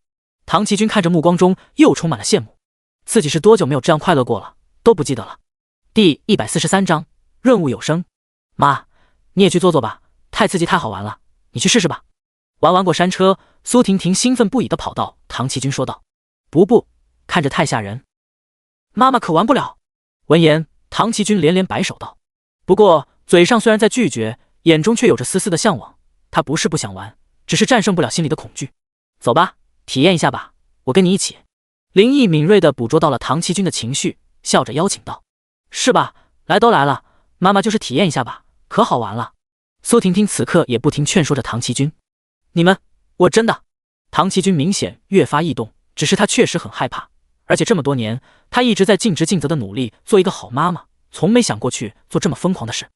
A: 唐奇君看着目光中又充满了羡慕，自己是多久没有这样快乐过了，都不记得了。第143章，润物有声。妈，你也去坐坐吧，太刺激太好玩了，你去试试吧。玩完过山车，苏婷婷兴奋不已地跑到唐奇君说道：不，看着太吓人，妈妈可玩不了。闻言，唐奇君连连摆手道，不过嘴上虽然在拒绝，眼中却有着丝丝的向往。他不是不想玩，只是战胜不了心里的恐惧。走吧，体验一下吧，我跟你一起。林毅敏锐地捕捉到了唐奇君的情绪，笑着邀请道：是吧，来都来了，妈妈就是体验一下吧，可好玩了。苏婷婷此刻也不停劝说着唐奇君。你们，我真的。唐奇君明显越发异动，只是他确实很害怕，而且这么多年他一直在尽职尽责的努力做一个好妈妈，从没想过去做这么疯狂的事。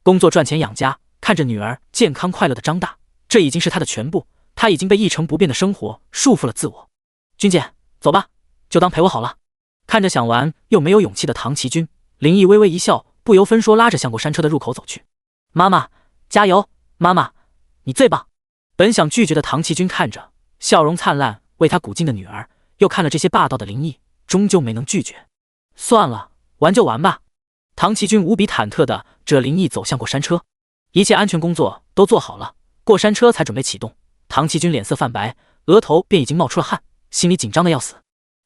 A: 工作赚钱养家，看着女儿健康快乐的长大，这已经是他的全部。他已经被一成不变的生活束缚了自我。君姐，走吧，就当陪我好了。看着想玩又没有勇气的唐奇君，林毅微微一笑，不由分说拉着向过山车的入口走去。妈妈，加油！妈妈，你最棒！本想拒绝的唐奇君看着笑容灿烂为他鼓劲的女儿，又看了这些霸道的林毅，终究没能拒绝。算了，玩就玩吧。唐奇君无比忐忑地着林毅走向过山车，一切安全工作都做好了，过山车才准备启动。唐奇君脸色泛白，额头便已经冒出了汗，心里紧张的要死。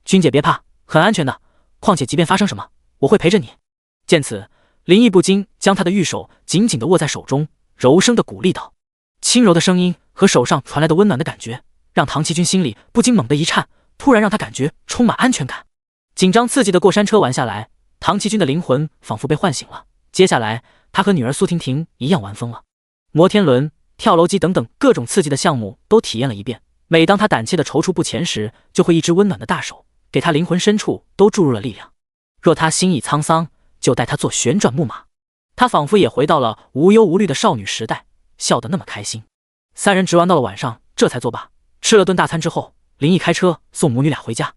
A: 君姐别怕，很安全的，况且即便发生什么，我会陪着你。见此，林毅不禁将他的玉手紧紧地握在手中，柔声地鼓励道。轻柔的声音和手上传来的温暖的感觉，让唐奇君心里不禁猛地一颤，突然让他感觉充满安全感。紧张刺激的过山车玩下来，唐奇君的灵魂仿佛被唤醒了。接下来，他和女儿苏婷婷一样玩疯了，摩天轮、跳楼机等等各种刺激的项目都体验了一遍。每当他胆怯的踌躇不前时，就会一只温暖的大手给他灵魂深处都注入了力量。若他心已沧桑，就带他坐旋转木马。他仿佛也回到了无忧无虑的少女时代，笑得那么开心。三人直玩到了晚上，这才作罢。吃了顿大餐之后，林毅开车送母女俩回家。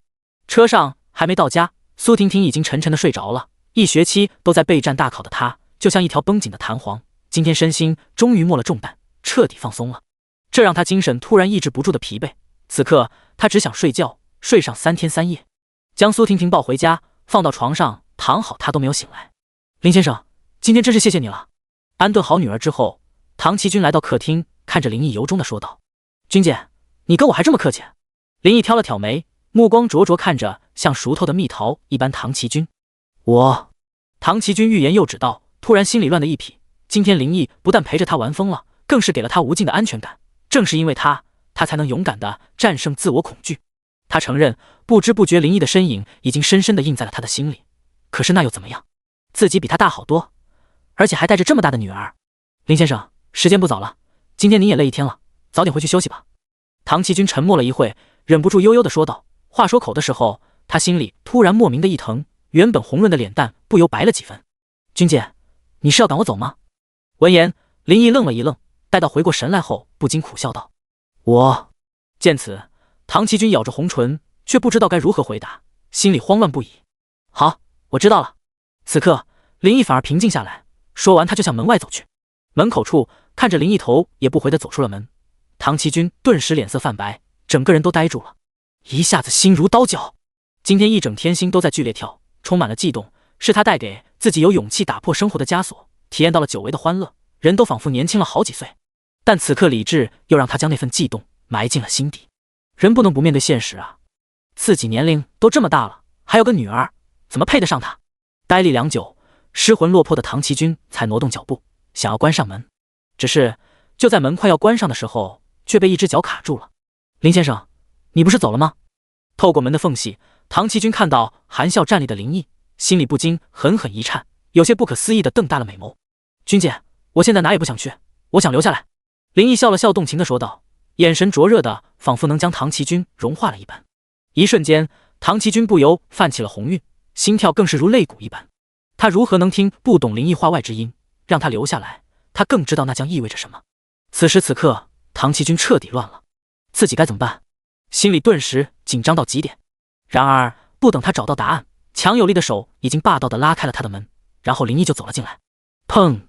A: 车上还没到家，苏婷婷已经沉沉的睡着了。一学期都在备战大考的她，就像一条绷紧的弹簧，今天身心终于没了重担，彻底放松了。这让她精神突然抑制不住的疲惫。此刻她只想睡觉，睡上3天3夜。将苏婷婷抱回家，放到床上躺好，她都没有醒来。林先生，今天真是谢谢你了。安顿好女儿之后，唐奇君来到客厅，看着林毅由衷的说道：君姐，你跟我还这么客气。林毅挑了挑眉，目光灼灼看着像熟透的蜜桃一般唐奇君。唐奇君欲言又止道，突然心里乱的一匹。今天林毅不但陪着他玩疯了，更是给了他无尽的安全感。正是因为他才能勇敢地战胜自我恐惧。他承认，不知不觉林毅的身影已经深深地印在了他的心里。可是那又怎么样？自己比他大好多，而且还带着这么大的女儿。林先生，时间不早了，今天您也累一天了，早点回去休息吧。唐奇君沉默了一会，忍不住悠悠地说道。话说口的时候，他心里突然莫名的一疼，原本红润的脸蛋不由白了几分。君姐，你是要赶我走吗？闻言，林毅愣了一愣，待到回过神来后，不禁苦笑道：见此，唐奇君咬着红唇，却不知道该如何回答，心里慌乱不已。好，我知道了。此刻林毅反而平静下来，说完他就向门外走去。门口处看着林毅头也不回地走出了门，唐奇军顿时脸色泛白，整个人都呆住了，一下子心如刀绞。今天一整天心都在剧烈跳，充满了悸动，是他带给自己有勇气打破生活的枷锁，体验到了久违的欢乐，人都仿佛年轻了好几岁。但此刻理智又让他将那份悸动埋进了心底。人不能不面对现实啊，自己年龄都这么大了，还有个女儿，怎么配得上他？呆立良久，失魂落魄的唐奇军才挪动脚步，想要关上门。只是就在门快要关上的时候，却被一只脚卡住了。林先生，你不是走了吗？透过门的缝隙，唐奇军看到含笑站立的林毅，心里不禁狠狠一颤，有些不可思议地瞪大了美眸。军姐，我现在哪也不想去，我想留下来。林毅笑了笑，动情地说道，眼神灼热的仿佛能将唐奇军融化了一般。一瞬间，唐奇军不由泛起了红晕，心跳更是如擂鼓一般。他如何能听不懂林毅话外之音？让他留下来，他更知道那将意味着什么。此时此刻，唐奇军彻底乱了，自己该怎么办？心里顿时紧张到极点。然而不等他找到答案，强有力的手已经霸道地拉开了他的门，然后林毅就走了进来。砰！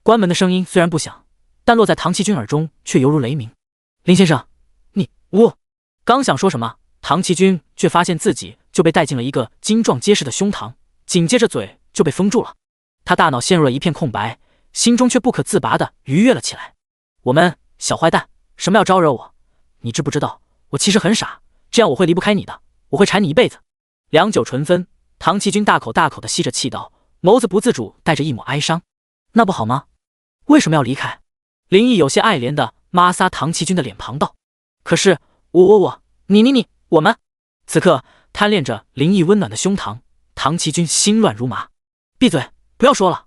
A: 关门的声音虽然不响，但落在唐奇军耳中却犹如雷鸣。林先生，我刚想说什么，唐奇军却发现自己就被带进了一个精壮结实的胸膛，紧接着嘴就被封住了。他大脑陷入了一片空白，心中却不可自拔地愉悦了起来。我们小坏蛋，什么要招惹我？你知不知道我其实很傻，这样我会离不开你的，我会缠你一辈子。良久醇分，唐奇军大口大口地吸着气道，眸子不自主带着一抹哀伤。那不好吗？为什么要离开？林毅有些爱怜地抹撒唐奇军的脸庞道。可是你我们。此刻贪恋着林毅温暖的胸膛，唐奇军心乱如麻。闭嘴，不要说了。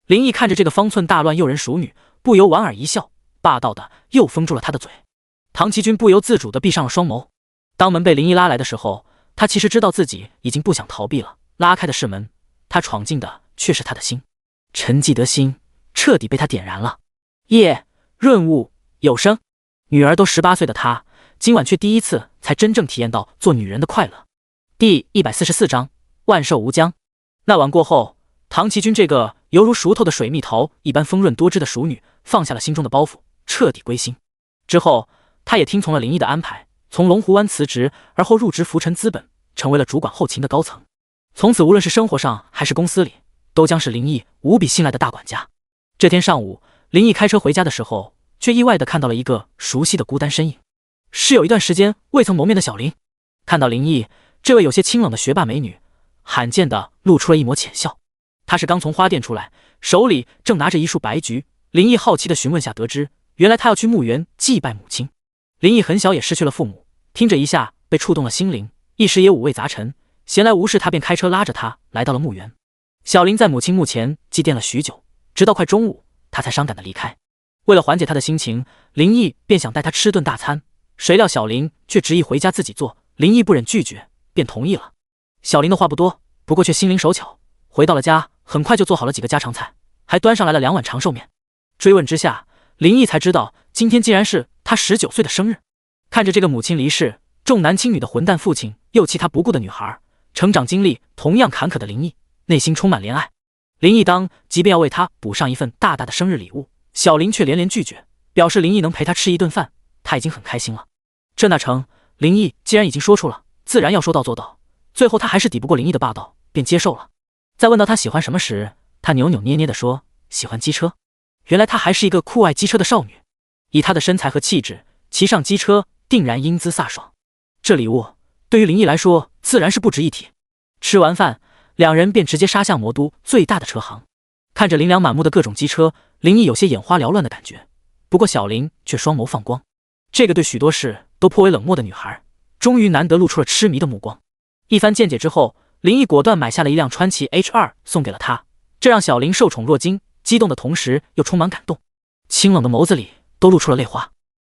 A: 林毅看着这个方寸大乱诱人熟女，不由莞尔一笑，霸道的又封住了他的嘴。唐奇军不由自主地闭上了双眸。当门被林毅拉来的时候，他其实知道自己已经不想逃避了，拉开的是门，他闯进的却是他的心。沉寂的心彻底被他点燃了。夜润物有声，女儿都18岁的他，今晚却第一次才真正体验到做女人的快乐。第144章万寿无疆。那晚过后，唐奇军这个犹如熟透的水蜜桃一般丰润多汁的熟女，放下了心中的包袱，彻底归心。之后他也听从了林毅的安排，从龙湖湾辞职，而后入职浮沉资本，成为了主管后勤的高层。从此无论是生活上还是公司里，都将是林毅无比信赖的大管家。这天上午，林毅开车回家的时候，却意外地看到了一个熟悉的孤单身影，是有一段时间未曾谋面的小林。看到林毅，这位有些清冷的学霸美女罕见地露出了一抹浅笑。她是刚从花店出来，手里正拿着一束白菊。林毅好奇地询问下，得知原来她要去墓园祭拜母亲。林毅很小也失去了父母，听着一下被触动了心灵，一时也五味杂陈，闲来无事他便开车拉着她来到了墓园。小林在母亲墓前祭奠了许久，直到快中午他才伤感地离开。为了缓解他的心情，林毅便想带他吃顿大餐，谁料小林却执意回家自己做。林毅不忍拒绝，便同意了。小林的话不多，不过却心灵手巧，回到了家很快就做好了几个家常菜，还端上来了2碗长寿面。追问之下，林毅才知道今天竟然是他19岁的生日。看着这个母亲离世、重男轻女的混蛋父亲又弃他不顾的女孩，成长经历同样坎坷的林毅内心充满怜爱。林毅当即便要为他补上一份大大的生日礼物，小林却连连拒绝，表示林毅能陪他吃一顿饭，他已经很开心了。这哪成，林毅既然已经说出了，自然要说到做到。最后他还是抵不过林毅的霸道，便接受了。在问到他喜欢什么时，他扭扭捏捏地说喜欢机车。原来她还是一个酷爱机车的少女，以她的身材和气质，骑上机车定然英姿飒爽。这礼物对于林毅来说自然是不值一提。吃完饭，两人便直接杀向魔都最大的车行。看着琳琅满目的各种机车，林毅有些眼花缭乱的感觉。不过小林却双眸放光，这个对许多事都颇为冷漠的女孩，终于难得露出了痴迷的目光。一番见解之后，林毅果断买下了一辆川崎 H2 送给了她，这让小林受宠若惊，激动的同时又充满感动，清冷的眸子里都露出了泪花。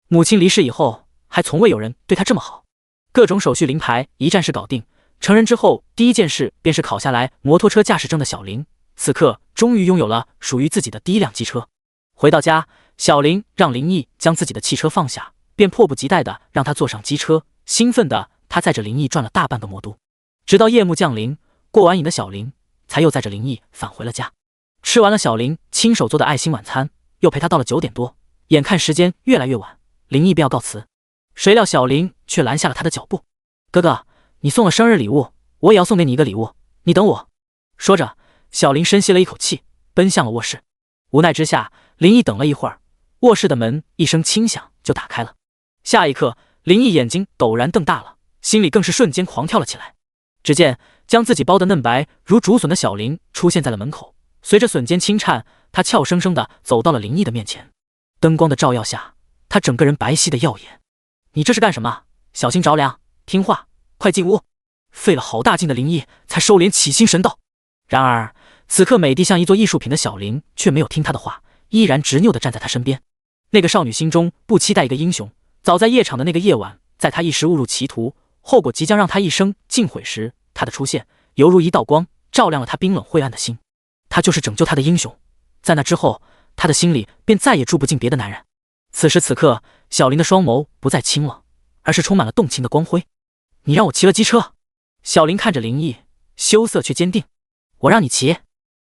A: 母亲离世以后，还从未有人对她这么好。各种手续临牌一站式搞定，成人之后第一件事便是考下来摩托车驾驶证的小林，此刻终于拥有了属于自己的第一辆机车。回到家，小林让林毅将自己的汽车放下，便迫不及待地让他坐上机车。兴奋的他载着林毅转了大半个魔都，直到夜幕降临，过完瘾的小林才又载着林毅返回了家。吃完了小林亲手做的爱心晚餐，又陪他到了9点多。眼看时间越来越晚，林毅便要告辞，谁料小林却拦下了他的脚步。哥哥，你送了生日礼物，我也要送给你一个礼物，你等我。说着，小林深吸了一口气，奔向了卧室。无奈之下，林毅等了一会儿，卧室的门一声轻响就打开了。下一刻，林毅眼睛陡然瞪大了，心里更是瞬间狂跳了起来。只见将自己包得嫩白如竹笋的小林出现在了门口，随着笋尖轻颤，他俏生生地走到了林毅的面前。灯光的照耀下，他整个人白皙的耀眼。你这是干什么？小心着凉，听话，快进屋。费了好大劲的林毅才收敛起心神道。然而此刻美的像一座艺术品的小林却没有听他的话，依然执拗地站在他身边。那个少女心中不期待一个英雄，早在夜场的那个夜晚，在他一时误入歧途，后果即将让他一生尽毁时，他的出现犹如一道光，照亮了他冰冷灰暗的心。他就是拯救他的英雄。在那之后，他的心里便再也住不进别的男人。此时此刻，小林的双眸不再清冷，而是充满了动情的光辉。你让我骑了机车？小林看着林毅，羞涩却坚定。我让你骑。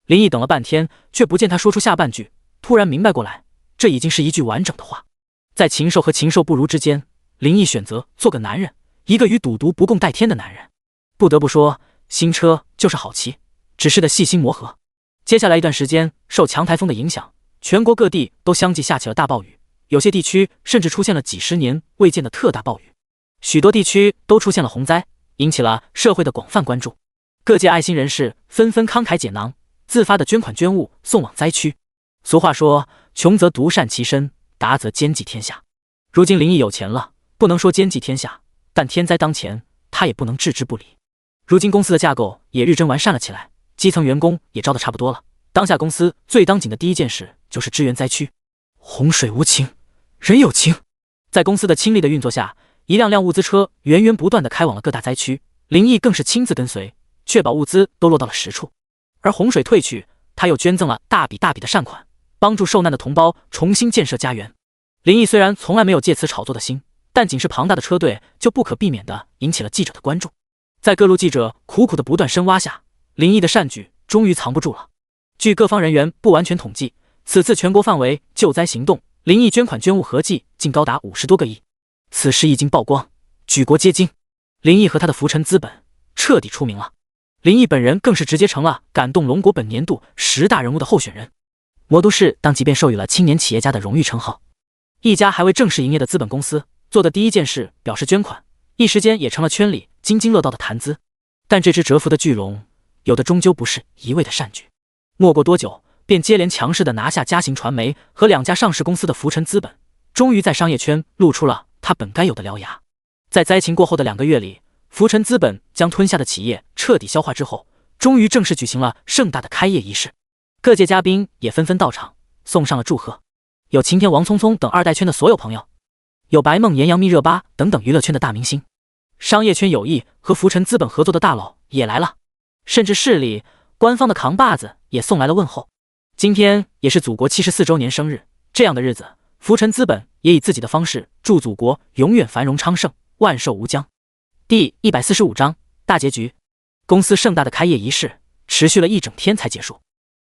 A: 林毅等了半天，却不见他说出下半句，突然明白过来，这已经是一句完整的话。在禽兽和禽兽不如之间，林毅选择做个男人，一个与赌毒不共戴天的男人。不得不说，新车就是好骑，只是得细心磨合。接下来一段时间，受强台风的影响，全国各地都相继下起了大暴雨，有些地区甚至出现了几十年未见的特大暴雨，许多地区都出现了洪灾，引起了社会的广泛关注。各界爱心人士纷纷慷慨解囊，自发的捐款捐物送往灾区。俗话说，穷则独善其身，达则兼济天下。如今林毅有钱了，不能说兼济天下，但天灾当前，他也不能置之不理。如今公司的架构也日臻完善了起来，基层员工也招得差不多了。当下公司最当紧的第一件事就是支援灾区。洪水无情，人有情。在公司的倾力的运作下，一辆辆物资车源源不断地开往了各大灾区，林毅更是亲自跟随，确保物资都落到了实处。而洪水退去，他又捐赠了大笔的善款，帮助受难的同胞重新建设家园。林毅虽然从来没有借此炒作的心，但仅是庞大的车队就不可避免地引起了记者的关注。在各路记者苦苦的不断深挖下，林毅的善举终于藏不住了。据各方人员不完全统计，此次全国范围救灾行动，林毅捐款捐物合计竟高达50多个亿。此事一经曝光，举国皆惊，林毅和他的福辰资本彻底出名了。林毅本人更是直接成了感动龙国本年度10大人物的候选人。魔都市当即便授予了青年企业家的荣誉称号。一家还未正式营业的资本公司做的第一件事表示捐款，一时间也成了圈里津津乐道的谈资。但这只蛰伏的巨龙，有的终究不是一味的善举。没过多久，便接连强势的拿下嘉行传媒和2家上市公司的福辰资本，终于在商业圈露出了他本该有的獠牙。在灾情过后的2个月里，福辰资本将吞下的企业彻底消化之后，终于正式举行了盛大的开业仪式。各界嘉宾也纷纷到场，送上了祝贺。有晴天王聪聪等2代圈的所有朋友，有白梦妍、杨幂、热巴等等娱乐圈的大明星，商业圈有意和福辰资本合作的大佬也来了，甚至市里官方的扛把子也送来了问候。今天也是祖国74周年生日，这样的日子，福辰资本也以自己的方式祝祖国永远繁荣昌盛，万寿无疆。第145章大结局。公司盛大的开业仪式持续了一整天才结束，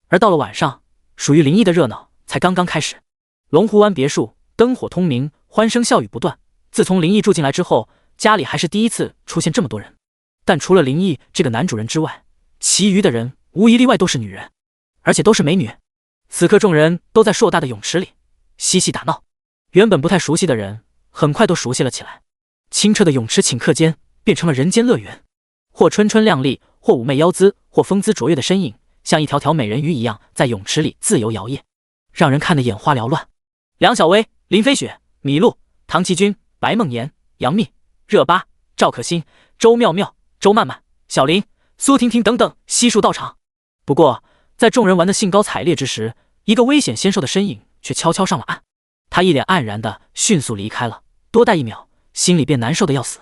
A: 而到了晚上，属于林毅的热闹才刚刚开始。龙湖湾别墅灯火通明，欢声笑语不断。自从林毅住进来之后，家里还是第一次出现这么多人。但除了林毅这个男主人之外，其余的人无一例外都是女人，而且都是美女。此刻众人都在硕大的泳池里嬉戏打闹，原本不太熟悉的人很快都熟悉了起来。清澈的泳池顷刻间变成了人间乐园，或春春靓丽，或妩媚妖姿，或风姿卓越的身影，像一条条美人鱼一样在泳池里自由摇曳，让人看得眼花缭乱。梁小薇、林飞雪、麋鹿、唐奇君、白梦妍、杨幂、热巴、赵可欣、周妙妙、周曼曼、小林、苏婷婷等等悉数到场。不过在众人玩得兴高采烈之时，一个危险仙兽的身影却悄悄上了岸。他一脸黯然的迅速离开了，多待1秒心里便难受的要死。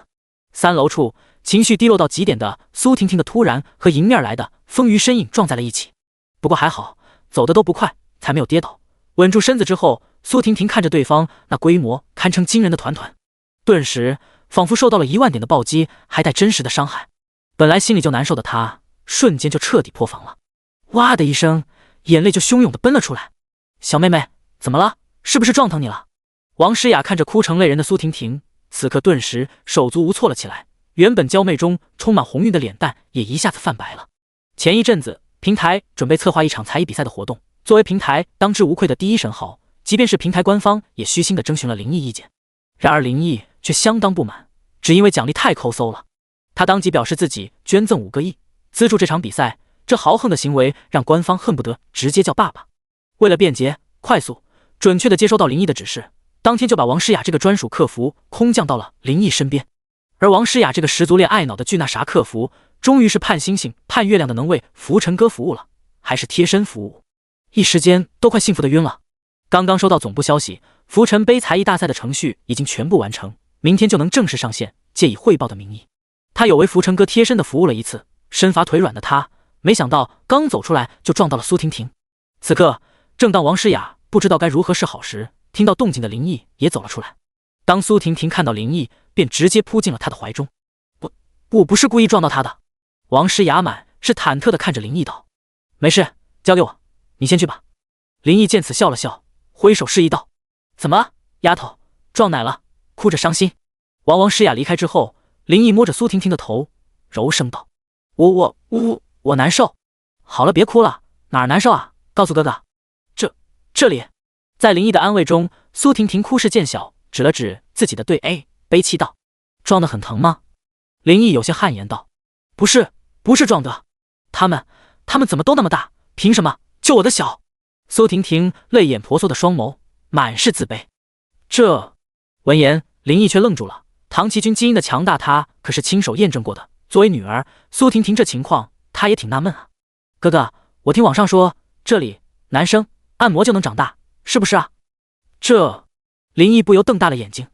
A: 3楼处，情绪低落到极点的苏婷婷的突然和迎面来的风鱼身影撞在了一起。不过还好，走的都不快，才没有跌倒。稳住身子之后，苏婷婷看着对方那规模堪称惊人的团团，顿时仿佛受到了1万点的暴击，还带真实的伤害。本来心里就难受的她，瞬间就彻底破防了，哇的一声，眼泪就汹涌的奔了出来。小妹妹，怎么了？是不是撞疼你了？王诗雅看着哭成泪人的苏婷婷，此刻顿时手足无措了起来，原本娇媚中充满红晕的脸蛋也一下子泛白了。前一阵子，平台准备策划一场才艺比赛的活动，作为平台当之无愧的第一神豪，即便是平台官方也虚心的征询了林毅意见。然而林毅却相当不满，只因为奖励太抠搜了。他当即表示自己捐赠5个亿，资助这场比赛。这豪横的行为让官方恨不得直接叫爸爸。为了便捷、快速、准确地接收到林毅的指示，当天就把王诗雅这个专属客服空降到了林毅身边。而王诗雅这个十足恋爱脑的巨那啥客服，终于是盼星星盼月亮的能为浮尘哥服务了，还是贴身服务，一时间都快幸福的晕了。刚刚收到总部消息，浮尘杯才艺大赛的程序已经全部完成，明天就能正式上线，借以汇报的名义。他有为浮尘哥贴身的服务了一次，身乏腿软的他没想到刚走出来就撞到了苏婷婷。此刻正当王诗雅不知道该如何是好时，听到动静的林毅也走了出来。当苏婷婷看到林毅，便直接扑进了他的怀中。我不是故意撞到他的。王诗雅满是忐忑地看着林毅道：没事，交给我，你先去吧。林毅见此笑了笑，挥手示意道：怎么，丫头，撞奶了，哭着伤心？王诗雅离开之后，林毅摸着苏婷婷的头，柔声道：我难受。好了，别哭了，哪儿难受啊？告诉哥哥。这里。在林毅的安慰中，苏婷婷哭势渐小，指了指自己的对 A， 悲泣道：撞得很疼吗？林毅有些汗颜道：不是撞的，他们怎么都那么大，凭什么就我的小？苏婷婷泪眼婆娑的双眸满是自卑。闻言，林毅却愣住了。唐奇君基因的强大，他可是亲手验证过的。作为女儿，苏婷婷这情况，他也挺纳闷啊。哥哥，我听网上说，这里男生按摩就能长大，是不是啊？林毅不由瞪大了眼睛。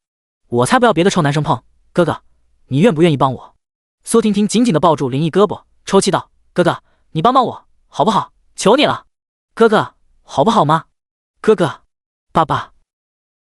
A: 我才不要别的臭男生碰，哥哥，你愿不愿意帮我？苏婷婷紧紧地抱住林毅胳膊，抽泣道：哥哥，你帮帮我好不好？求你了。哥哥，好不好吗？哥哥，爸爸。